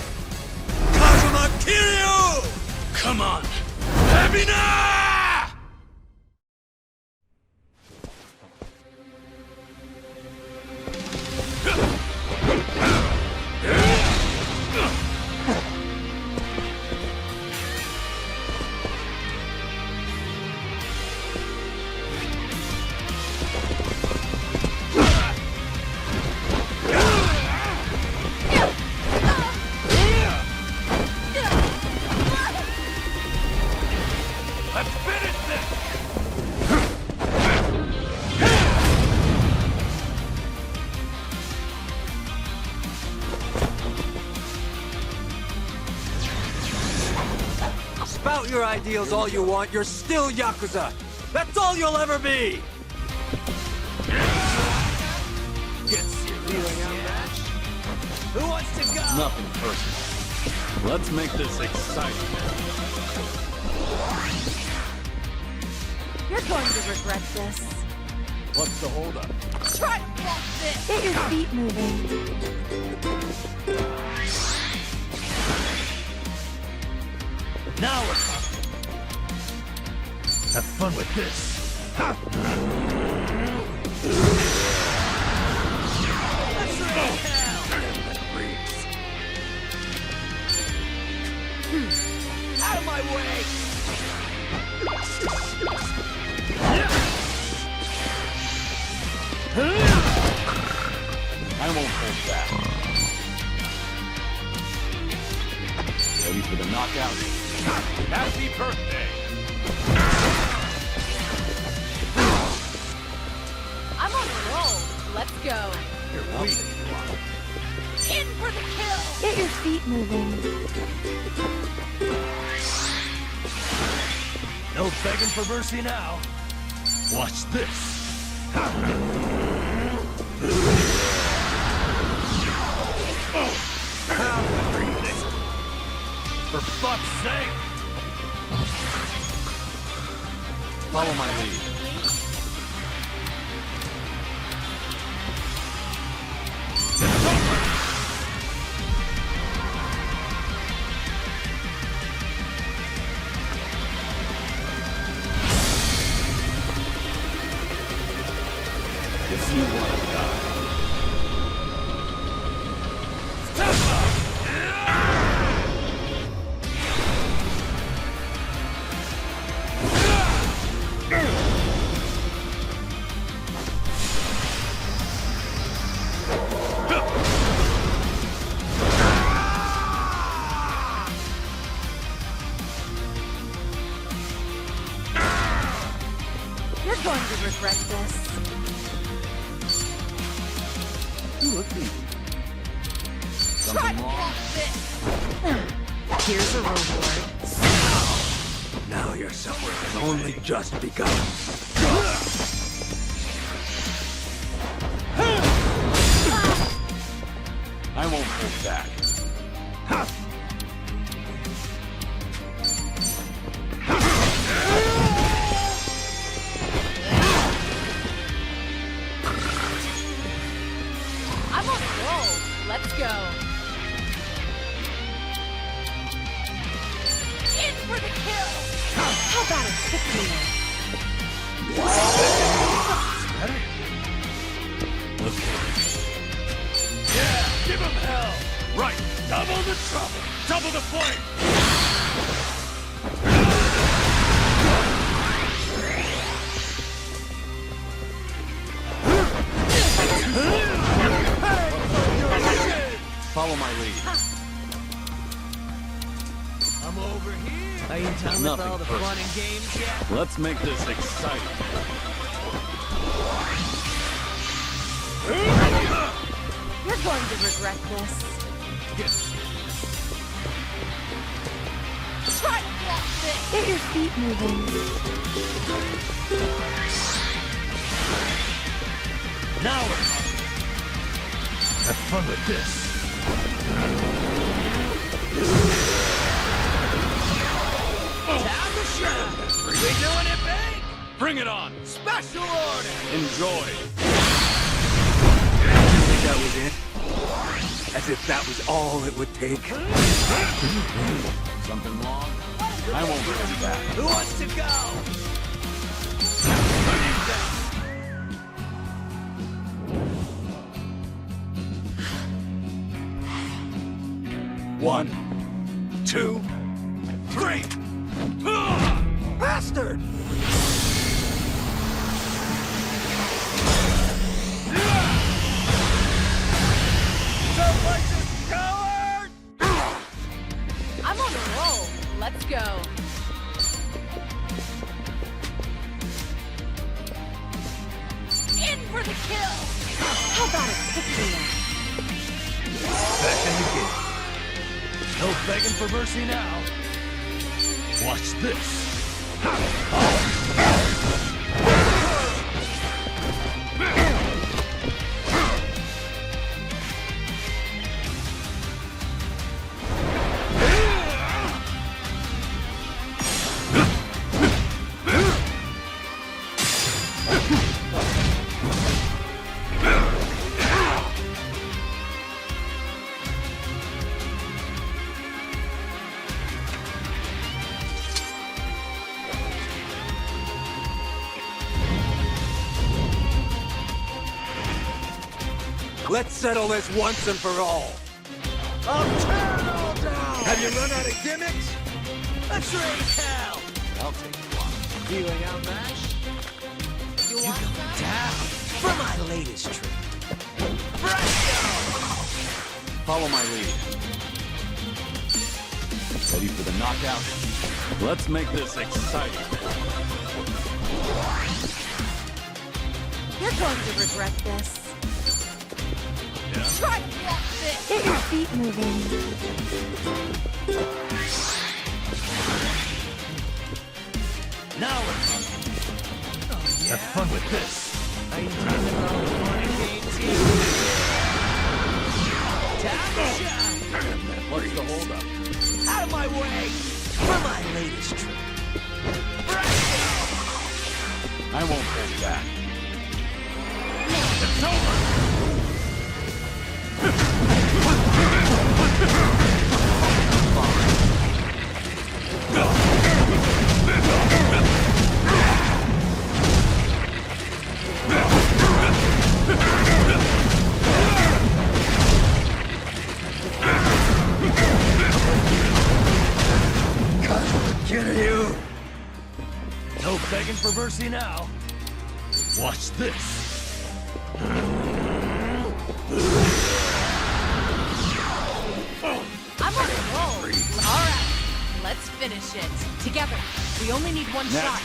[SPEAKER 13] Kazuma Kiryu!
[SPEAKER 3] Come on! Habina!
[SPEAKER 5] Spout your ideals all you want, you're still Yakuza! That's all you'll ever be! Get serious. Who wants to go?
[SPEAKER 16] Nothing personal. Let's make this exciting.
[SPEAKER 12] You're going to regret this.
[SPEAKER 16] What's the holdup?
[SPEAKER 1] Try to walk this!
[SPEAKER 12] Get your feet moving.
[SPEAKER 3] Now we're talking. Have fun with this.
[SPEAKER 17] Out of my way!
[SPEAKER 16] I won't hold back. Ready for the knockout? Happy birthday!
[SPEAKER 1] I'm on a roll. Let's go.
[SPEAKER 3] You're weak.
[SPEAKER 1] In for the kill!
[SPEAKER 12] Get your feet moving.
[SPEAKER 3] No begging for mercy now. Watch this. For fuck's sake!
[SPEAKER 16] Follow my lead. If you want to die.
[SPEAKER 12] You're going to regret this.
[SPEAKER 16] You look easy.
[SPEAKER 1] Try
[SPEAKER 16] Something
[SPEAKER 1] to
[SPEAKER 16] wrong?
[SPEAKER 1] walk this!
[SPEAKER 12] Here's a reward.
[SPEAKER 5] Now your suffering has only just begun.
[SPEAKER 16] I won't hold back.
[SPEAKER 1] I'm on a roll. How about a kick me?
[SPEAKER 3] Yeah, give him hell! Right, double the trouble, double the flame!
[SPEAKER 8] Follow my lead.
[SPEAKER 17] I'm over here. Are you done with all the fun and games yet?
[SPEAKER 16] Let's make this exciting.
[SPEAKER 1] You're going to regret this. Try to block this. Get your feet moving.
[SPEAKER 3] Now have fun with this.
[SPEAKER 17] Time to shine. We doing it big?
[SPEAKER 16] Bring it on.
[SPEAKER 17] Special order.
[SPEAKER 16] Enjoy.
[SPEAKER 14] Think that was it? As if that was all it would take.
[SPEAKER 16] Something wrong? I won't bring it back.
[SPEAKER 17] Who wants to go?
[SPEAKER 3] 1, 2, 3!
[SPEAKER 14] Bastard!
[SPEAKER 1] I'm on a roll. Let's go. In for the kill. How about a pick-me-up?
[SPEAKER 3] Back in the game. No begging for mercy now. Watch this.
[SPEAKER 14] Let's settle this once and for all.
[SPEAKER 17] I'll tear it all down.
[SPEAKER 14] Have you run out of gimmicks?
[SPEAKER 17] Let's raise hell.
[SPEAKER 14] I'll take one.
[SPEAKER 17] Feeling outmatched?
[SPEAKER 14] You go down for my latest trick.
[SPEAKER 16] Follow my lead. Ready for the knockout? Let's make this exciting.
[SPEAKER 1] You're going to regret this. Try to block this. Get your feet moving.
[SPEAKER 3] Now have fun with this.
[SPEAKER 17] Are you done with all the fun and games here? Time to shine.
[SPEAKER 16] What's the holdup?
[SPEAKER 17] Out of my way.
[SPEAKER 14] For my latest trick.
[SPEAKER 16] I won't hold back.
[SPEAKER 3] It's over!
[SPEAKER 14] Get you!
[SPEAKER 3] No begging for mercy now. Watch this.
[SPEAKER 1] I'm on a roll. All right, let's finish it. Together. We only need one shot.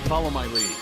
[SPEAKER 16] Follow my lead.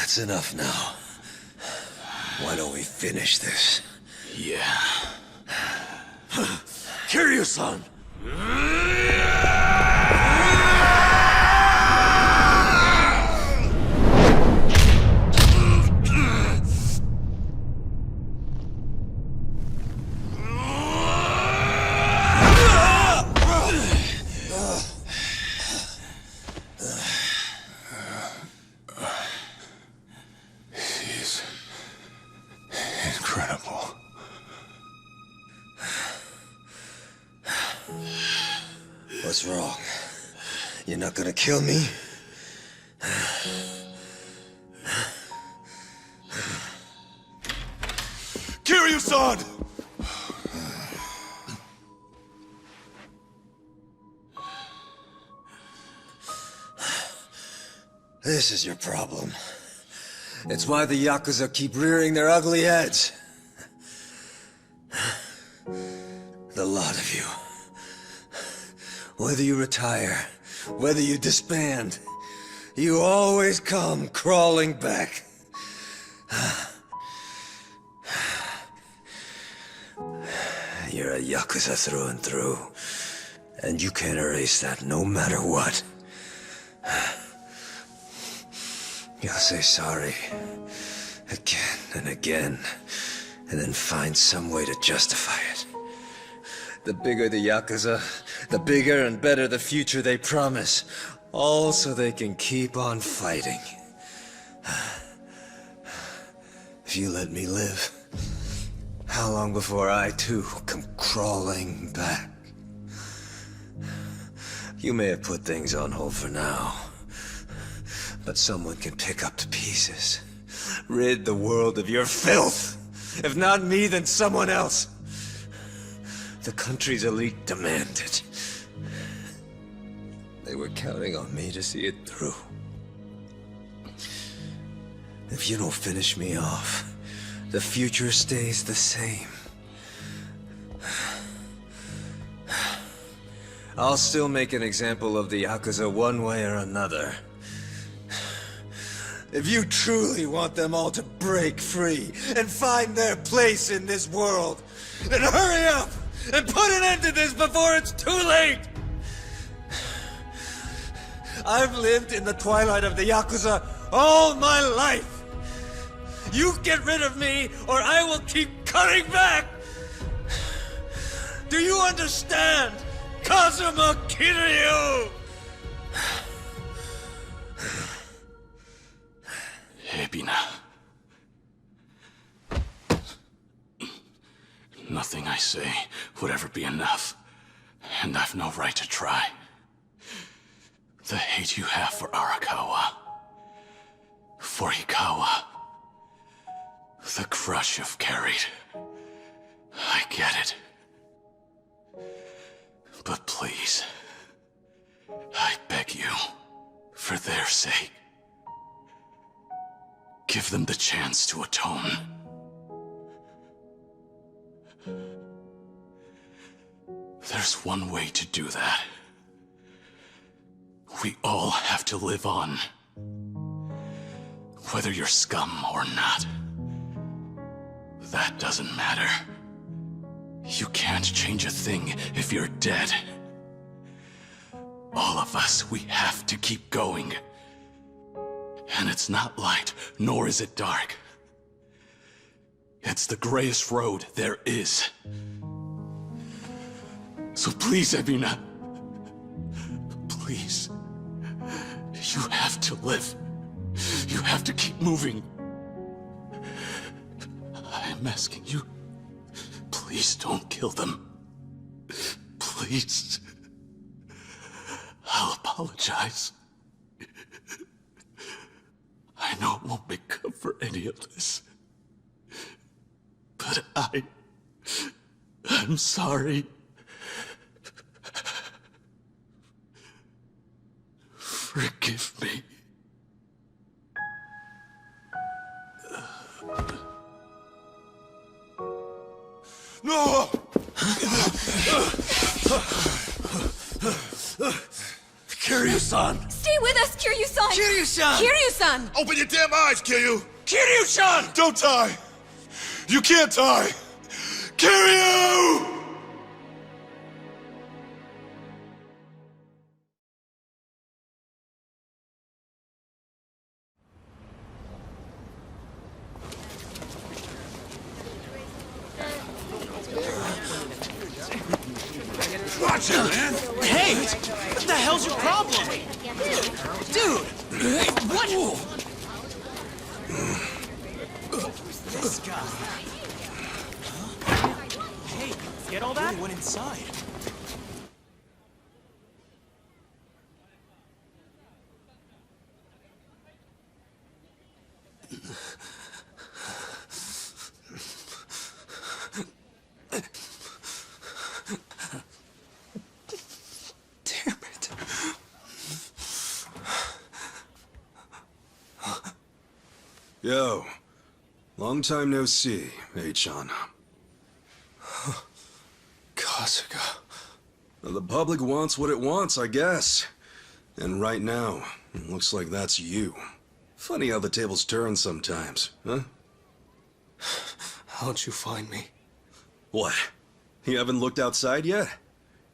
[SPEAKER 2] That's enough now. Why don't we finish this?
[SPEAKER 14] Yeah. Kiryu-san!
[SPEAKER 10] He's incredible.
[SPEAKER 2] What's wrong? You're not gonna kill me?
[SPEAKER 18] Kiryu-san!
[SPEAKER 2] This is your problem. It's why the Yakuza keep rearing their ugly heads. The lot of you. Whether you retire, whether you disband, you always come crawling back. You're a Yakuza through and through, and you can't erase that no matter what. You'll say sorry again and again, and then find some way to justify it. The bigger the Yakuza, the bigger and better the future they promise. All so they can keep on fighting. If you let me live, how long before I too come crawling back? You may have put things on hold for now, but someone can pick up the pieces. Rid the world of your filth. If not me, then someone else. The country's elite demand it. They were counting on me to see it through. If you don't finish me off, the future stays the same. I'll still make an example of the Yakuza one way or another. If you truly want them all to break free and find their place in this world, then hurry up and put an end to this before it's too late! I've lived in the twilight of the Yakuza all my life! You get rid of me, or I will keep cutting back! Do you understand, Kazuma Kiryu?
[SPEAKER 16] Ebina. Nothing I say would ever be enough, and I've no right to try. The hate you have for Arakawa, for Ikawa, the crush you've carried, I get it. But please, I beg you, for their sake, give them the chance to atone. There's one way to do that. We all have to live on. Whether you're scum or not. That doesn't matter. You can't change a thing if you're dead. All of us, we have to keep going. And it's not light, nor is it dark. It's the grayest road there is. So please, Ebina, please, you have to live. You have to keep moving. I'm asking you, please don't kill them. Please. I'll apologize. I know it won't make up for any of this. But I'm sorry. Forgive me.
[SPEAKER 18] No!
[SPEAKER 14] Kiryu-san!
[SPEAKER 1] Stay with us, Kiryu-san!
[SPEAKER 14] Kiryu-san!
[SPEAKER 6] Kiryu-san!
[SPEAKER 7] Open your damn eyes, Kiryu!
[SPEAKER 14] Kiryu-san!
[SPEAKER 7] Don't die! You can't die! Kiryu!
[SPEAKER 14] Watch it, man! Hey! What the hell's your problem? Dude! What? This guy. Huh? Hey, get all that? Went inside.
[SPEAKER 15] Yo. Long time no see, Achan. Kasuga. The public wants what it wants, I guess. And right now, it looks like that's you. Funny how the tables turn sometimes, huh?
[SPEAKER 14] How'd you find me?
[SPEAKER 15] What? You haven't looked outside yet?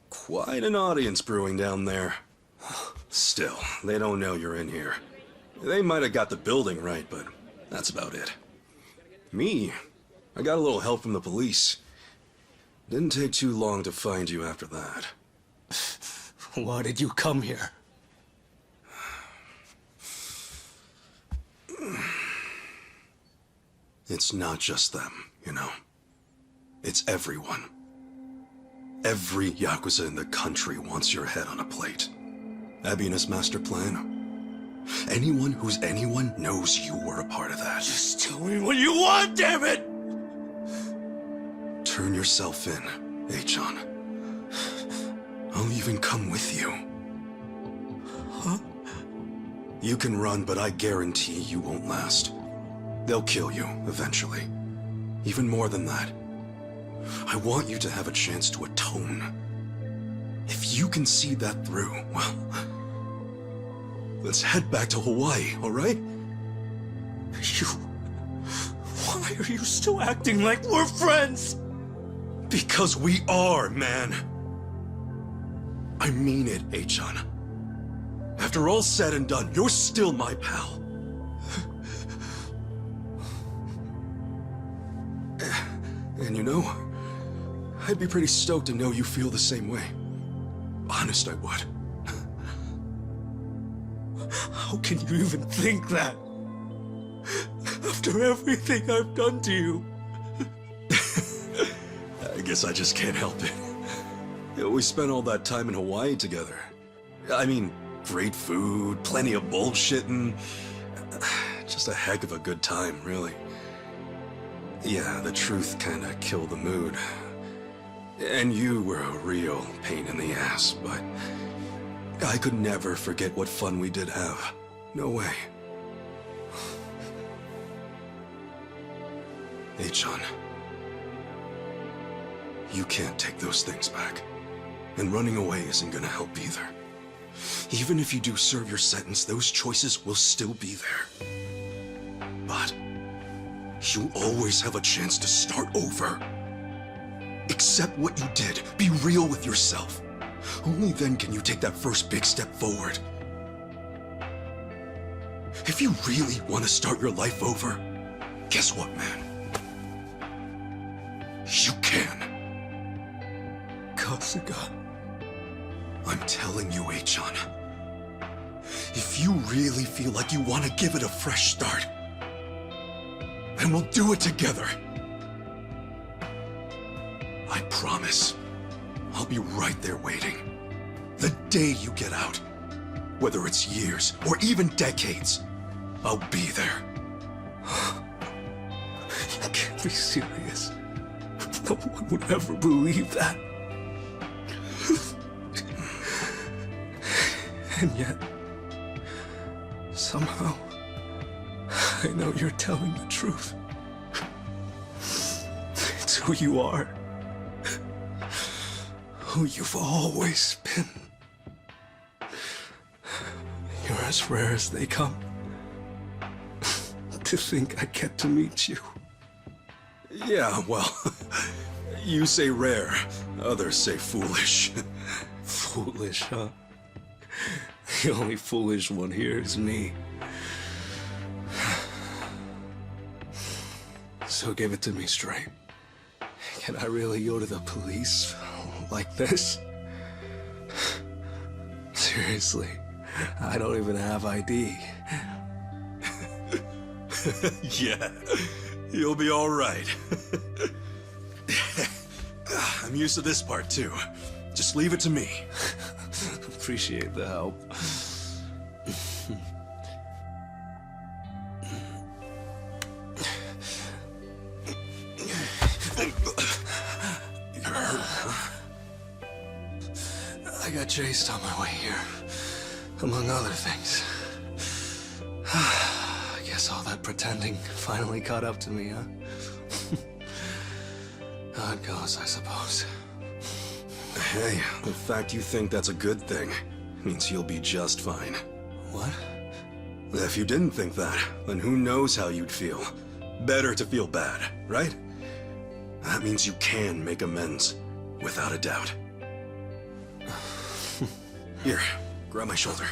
[SPEAKER 15] Quite an audience brewing down there. Still, they don't know you're in here. They might have got the building right, but that's about it. Me? I got a little help from the police. Didn't take too long to find you after that.
[SPEAKER 14] Why did you come here?
[SPEAKER 15] It's not just them, you know. It's everyone. Every Yakuza in the country wants your head on a plate. Abinus master plan. Anyone who's anyone knows you were a part of that.
[SPEAKER 14] Just tell me what you want, damn it!
[SPEAKER 15] Turn yourself in, Achan. I'll even come with you.
[SPEAKER 14] Huh?
[SPEAKER 15] You can run, but I guarantee you won't last. They'll kill you, eventually. Even more than that. I want you to have a chance to atone. If you can see that through, well... let's head back to Hawaii, all right?
[SPEAKER 14] Why are you still acting like we're friends?
[SPEAKER 15] Because we are, man. I mean it, Achan. After all said and done, you're still my pal. And you know, I'd be pretty stoked to know you feel the same way. Honest, I would.
[SPEAKER 14] How can you even think that? After everything I've done to you.
[SPEAKER 15] I guess I just can't help it. We spent all that time in Hawaii together. I mean, great food, plenty of bullshitting. Just a heck of a good time, really. Yeah, the truth kinda killed the mood. And you were a real pain in the ass, but I could never forget what fun we did have. No way. Achan, you can't take those things back. And running away isn't gonna help either. Even if you do serve your sentence, those choices will still be there. But you'll always have a chance to start over. Accept what you did. Be real with yourself. Only then can you take that first big step forward. If you really want to start your life over, guess what, man? You can.
[SPEAKER 14] Kasuga.
[SPEAKER 15] I'm telling you, Achan. If you really feel like you want to give it a fresh start, then we'll do it together. I promise. I'll be right there waiting. The day you get out. Whether it's years or even decades, I'll be there.
[SPEAKER 14] You can't be serious. No one would ever believe that. And yet, somehow, I know you're telling the truth. It's who you are. Who you've always been. You're
[SPEAKER 15] as rare as they come. To think I get to meet you. Yeah, well, you say rare, others say foolish. Foolish, huh? The only foolish one here is me. So give it to me straight. Can I really go to the police like this? Seriously, I don't even have ID. Yeah, you'll be all right. I'm used to this part too. Just leave it to me. Appreciate the help. You're hurt, huh? I got chased on my way here, among other things. I guess all that pretending finally caught up to me, huh? How it goes, I suppose. Hey, the fact you think that's a good thing means you'll be just fine. What? If you didn't think that, then who knows how you'd feel. Better to feel bad, right? That means you can make amends, without a doubt. Here, grab my shoulder.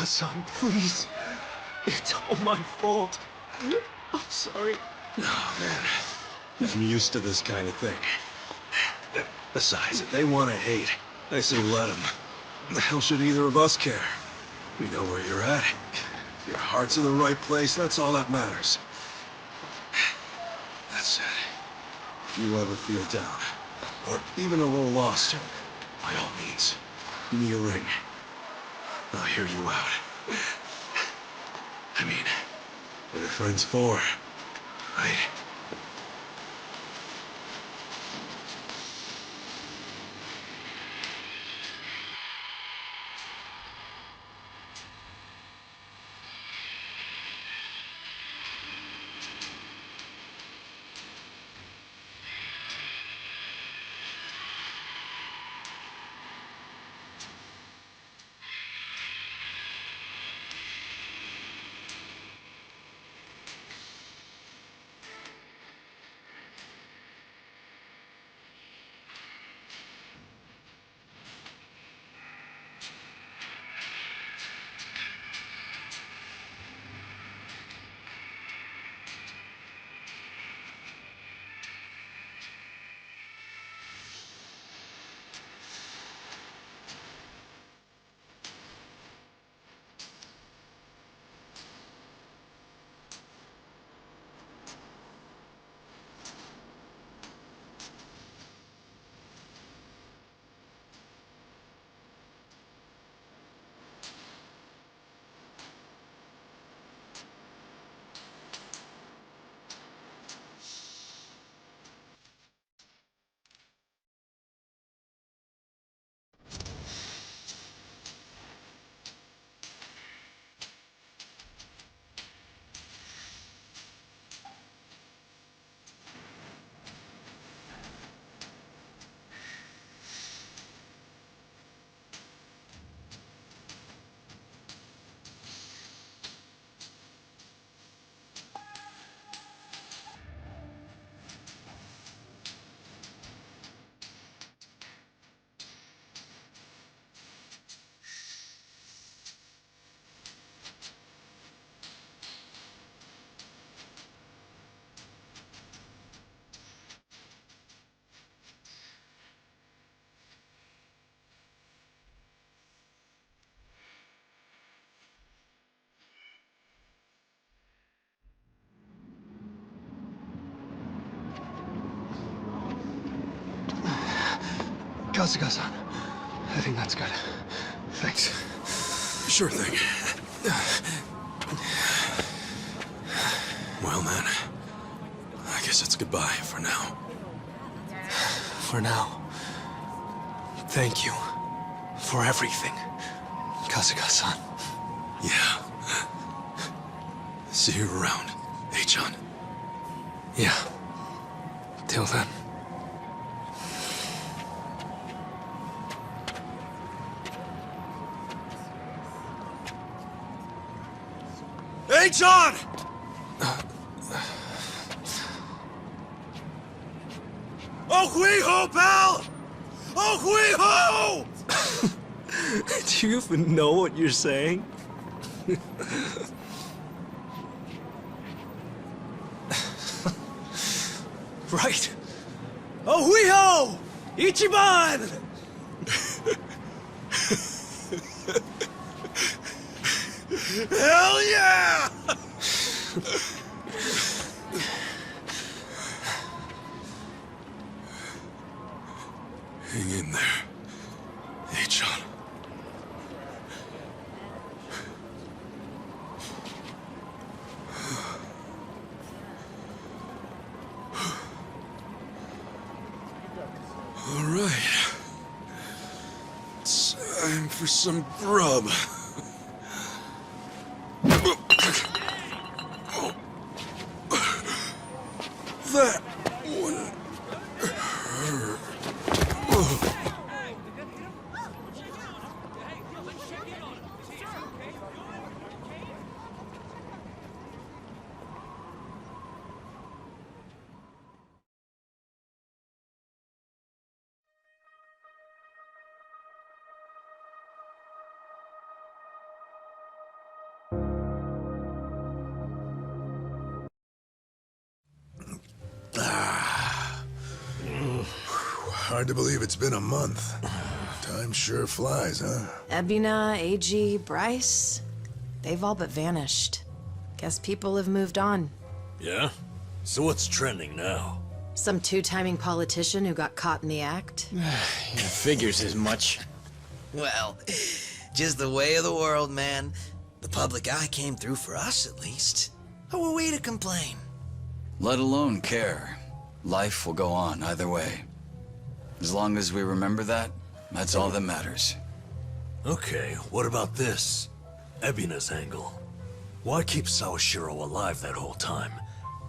[SPEAKER 10] Son, please. It's all my fault. I'm sorry.
[SPEAKER 15] Oh, man. I'm used to this kind of thing. Besides, if they want to hate, I say let them. The hell should either of us care? We know where you're at. Your heart's in the right place, that's all that matters. That said, if you ever feel down, or even a little lost, by all means, give me a ring. I'll hear you out. I mean, what are friends for, right?
[SPEAKER 10] Kasuga-san. I think that's good. Thanks.
[SPEAKER 15] Sure thing. Well, man, I guess it's goodbye for now.
[SPEAKER 10] For now. Thank you. For everything. Kasuga-san.
[SPEAKER 15] Yeah. See you around, John.
[SPEAKER 10] Yeah. Till then.
[SPEAKER 15] Hey, John! Oh, hui-ho, pal! Oh, hui-ho!
[SPEAKER 10] Do you even know what you're saying? Right. Oh, hui-ho! Ichiban!
[SPEAKER 15] Hell yeah! Hang in there, John. All right. Time for some grub. That one hurt.
[SPEAKER 10] Hard to believe it's been a month. Time sure flies, huh?
[SPEAKER 12] Ebina, AG, Bryce, they've all but vanished. Guess people have moved on.
[SPEAKER 21] Yeah? So what's trending now?
[SPEAKER 12] Some two-timing politician who got caught in the act.
[SPEAKER 13] Figures as much. Well, just the way of the world, man. The public eye came through for us, at least. Who are we to complain?
[SPEAKER 8] Let alone care. Life will go on either way. As long as we remember that, that's all that matters.
[SPEAKER 3] Okay, what about this? Ebina's angle. Why keep Sawashiro alive that whole time?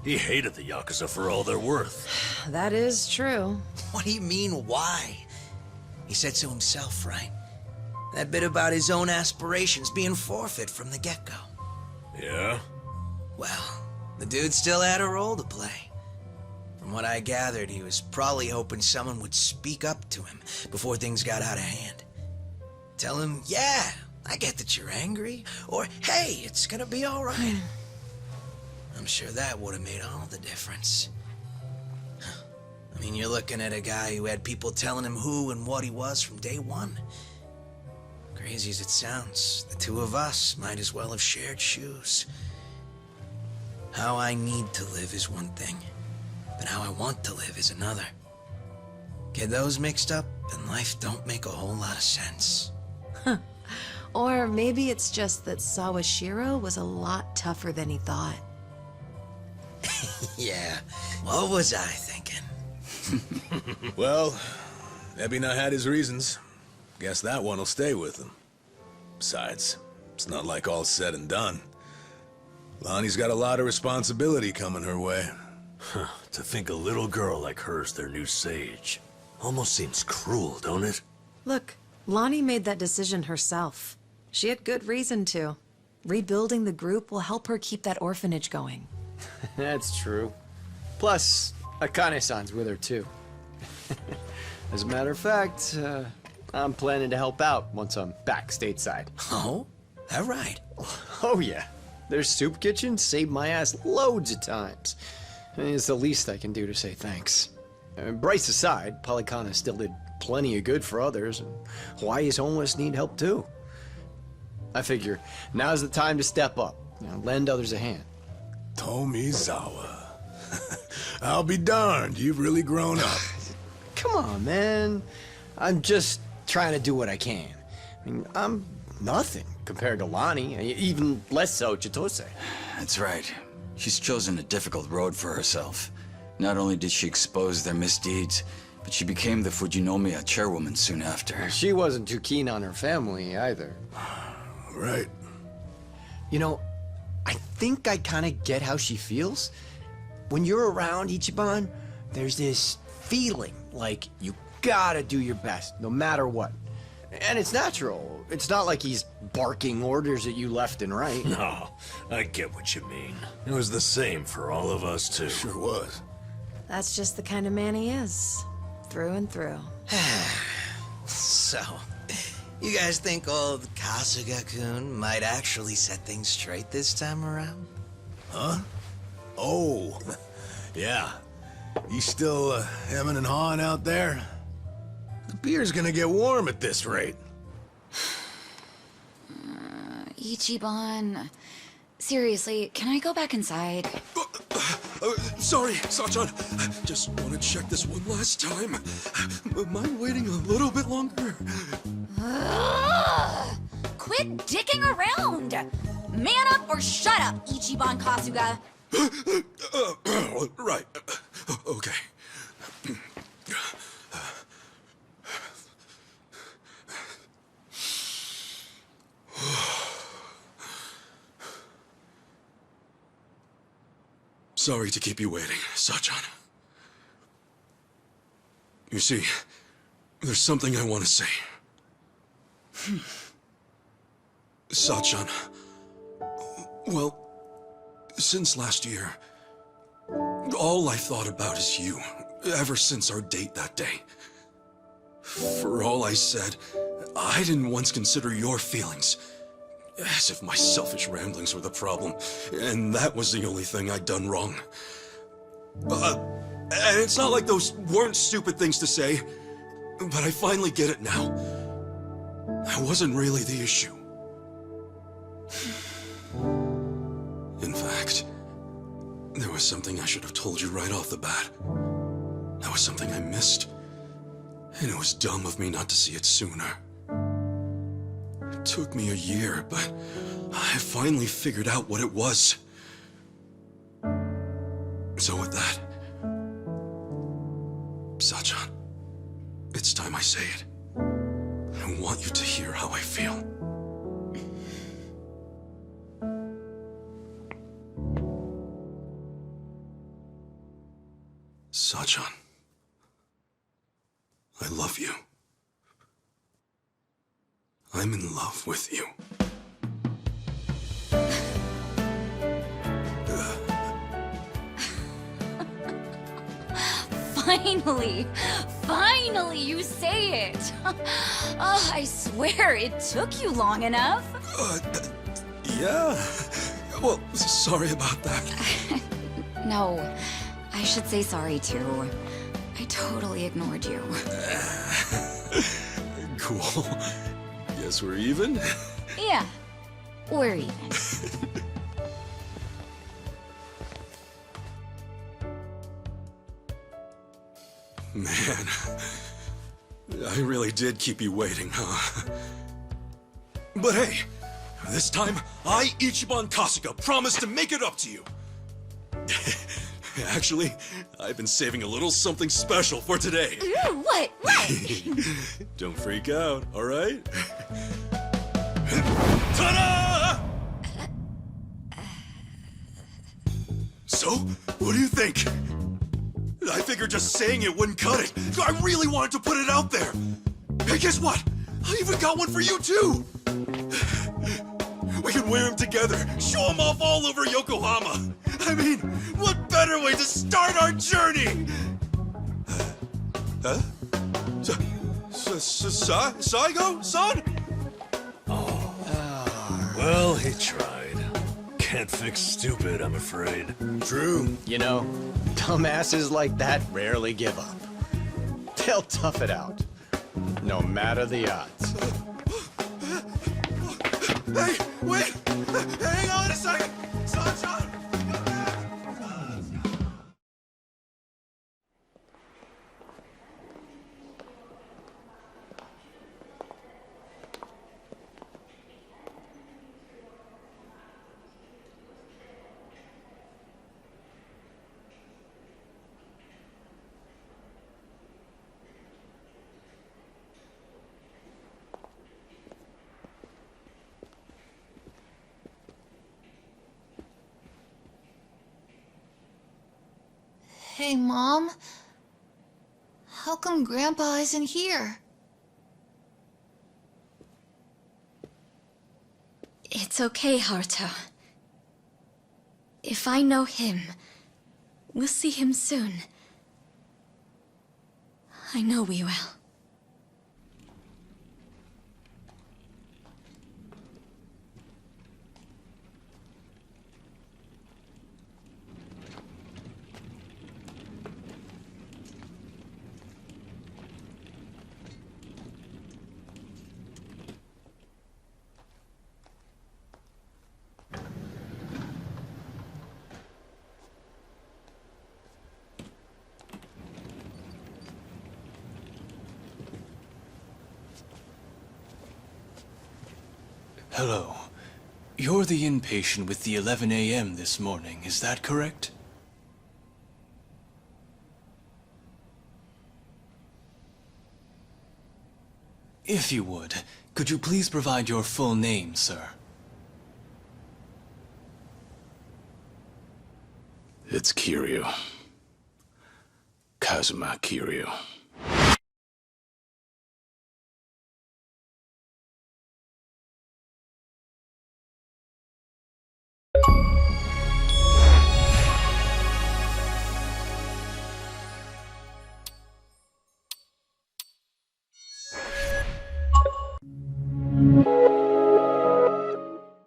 [SPEAKER 3] He hated the Yakuza for all they're worth.
[SPEAKER 12] That is true.
[SPEAKER 13] What do you mean, why? He said so himself, right? That bit about his own aspirations being forfeit from the get-go.
[SPEAKER 3] Yeah?
[SPEAKER 13] Well, the dude still had a role to play. From what I gathered, he was probably hoping someone would speak up to him before things got out of hand. Tell him, yeah, I get that you're angry, or hey, it's gonna be all right. I'm sure that would have made all the difference. I mean, you're looking at a guy who had people telling him who and what he was from day one. Crazy as it sounds, the two of us might as well have shared shoes. How I need to live is one thing, but how I want to live is another. Get those mixed up, and life don't make a whole lot of sense.
[SPEAKER 12] Or maybe it's just that Sawashiro was a lot tougher than he thought.
[SPEAKER 13] Yeah, what was I thinking?
[SPEAKER 10] Well, Ebina had his reasons. Guess that one will stay with him. Besides, it's not like all said and done. Lonnie's got a lot of responsibility coming her way.
[SPEAKER 3] To think a little girl like her's their new sage. Almost seems cruel, don't it?
[SPEAKER 12] Look, Lonnie made that decision herself. She had good reason to. Rebuilding the group will help her keep that orphanage going.
[SPEAKER 22] That's true. Plus, Akane-san's with her too. As a matter of fact, I'm planning to help out once I'm back stateside.
[SPEAKER 13] Oh? All right.
[SPEAKER 22] Oh yeah. Their soup kitchen saved my ass loads of times. It's the least I can do to say thanks. Bryce aside, Polycana still did plenty of good for others, and Hawaii's homeless need help too. I figure now's the time to step up, lend others a hand.
[SPEAKER 10] Tomizawa. I'll be darned, you've really grown up.
[SPEAKER 22] Come on, man. I'm just trying to do what I can. I mean, I'm nothing compared to Lonnie, even less so Chitose.
[SPEAKER 8] That's right. She's chosen a difficult road for herself. Not only did she expose their misdeeds, but she became the Fujinomiya chairwoman soon after.
[SPEAKER 22] She wasn't too keen on her family either.
[SPEAKER 10] Right.
[SPEAKER 22] You know, I think I kind of get how she feels. When you're around Ichiban, there's this feeling like you gotta do your best, no matter what. And it's natural. It's not like he's barking orders at you left and right.
[SPEAKER 3] No, I get what you mean. It was the same for all of us, too.
[SPEAKER 10] Sure was.
[SPEAKER 12] That's just the kind of man he is. Through and through.
[SPEAKER 13] So, you guys think old Kasuga-kun might actually set things straight this time around?
[SPEAKER 10] Huh? Oh, yeah. You still hemming and hawing out there? The beer's gonna get warm at this rate.
[SPEAKER 1] Ichiban... Seriously, can I go back inside?
[SPEAKER 15] Sorry, Sachan. Just want to check this one last time. Mind waiting a little bit longer?
[SPEAKER 1] Quit dicking around! Man up or shut up, Ichiban Kasuga!
[SPEAKER 15] Right. Okay. Sorry to keep you waiting, Sachan. You see, there's something I want to say. Sachan, well, since last year, all I've thought about is you, ever since our date that day. For all I said, I didn't once consider your feelings. As if my selfish ramblings were the problem, and that was the only thing I'd done wrong. And it's not like those weren't stupid things to say, but I finally get it now. I wasn't really the issue. In fact, there was something I should have told you right off the bat. That was something I missed, and it was dumb of me not to see it sooner. It took me a year, but I finally figured out what it was. So with that, Sachan, it's time I say it. I want you to hear how I feel. Sachan, I love you. I'm in love with you.
[SPEAKER 1] Finally, you say it. Oh, I swear it took you long enough.
[SPEAKER 15] Yeah. Well, sorry about that.
[SPEAKER 1] No, I should say sorry too. I totally ignored you.
[SPEAKER 15] Cool. Guess we're even?
[SPEAKER 1] Yeah, we're even.
[SPEAKER 15] Man, I really did keep you waiting, huh? But hey, this time, I, Ichiban Kasuga, promise to make it up to you. Actually, I've been saving a little something special for today.
[SPEAKER 1] Ooh, what?
[SPEAKER 15] Don't freak out, all right? Ta-da! So, what do you think? I figured just saying it wouldn't cut it. I really wanted to put it out there. Hey, guess what? I even got one for you, too. We can wear them together, show them off all over Yokohama. I mean, what better way to start our journey? Huh? Saigo-san?
[SPEAKER 3] Well, he tried. Can't fix stupid, I'm afraid.
[SPEAKER 22] True. You know, dumbasses like that rarely give up. They'll tough it out, no matter the odds.
[SPEAKER 15] Hey, wait! Hang on a second! Sunshine!
[SPEAKER 19] Hey, Mom. How come Grandpa isn't here?
[SPEAKER 1] It's okay, Haruto. If I know him, we'll see him soon. I know we will.
[SPEAKER 14] Hello. You're the inpatient with the 11 a.m. this morning, is that correct? If you would, could you please provide your full name, sir?
[SPEAKER 16] It's Kiryu. Kazuma Kiryu.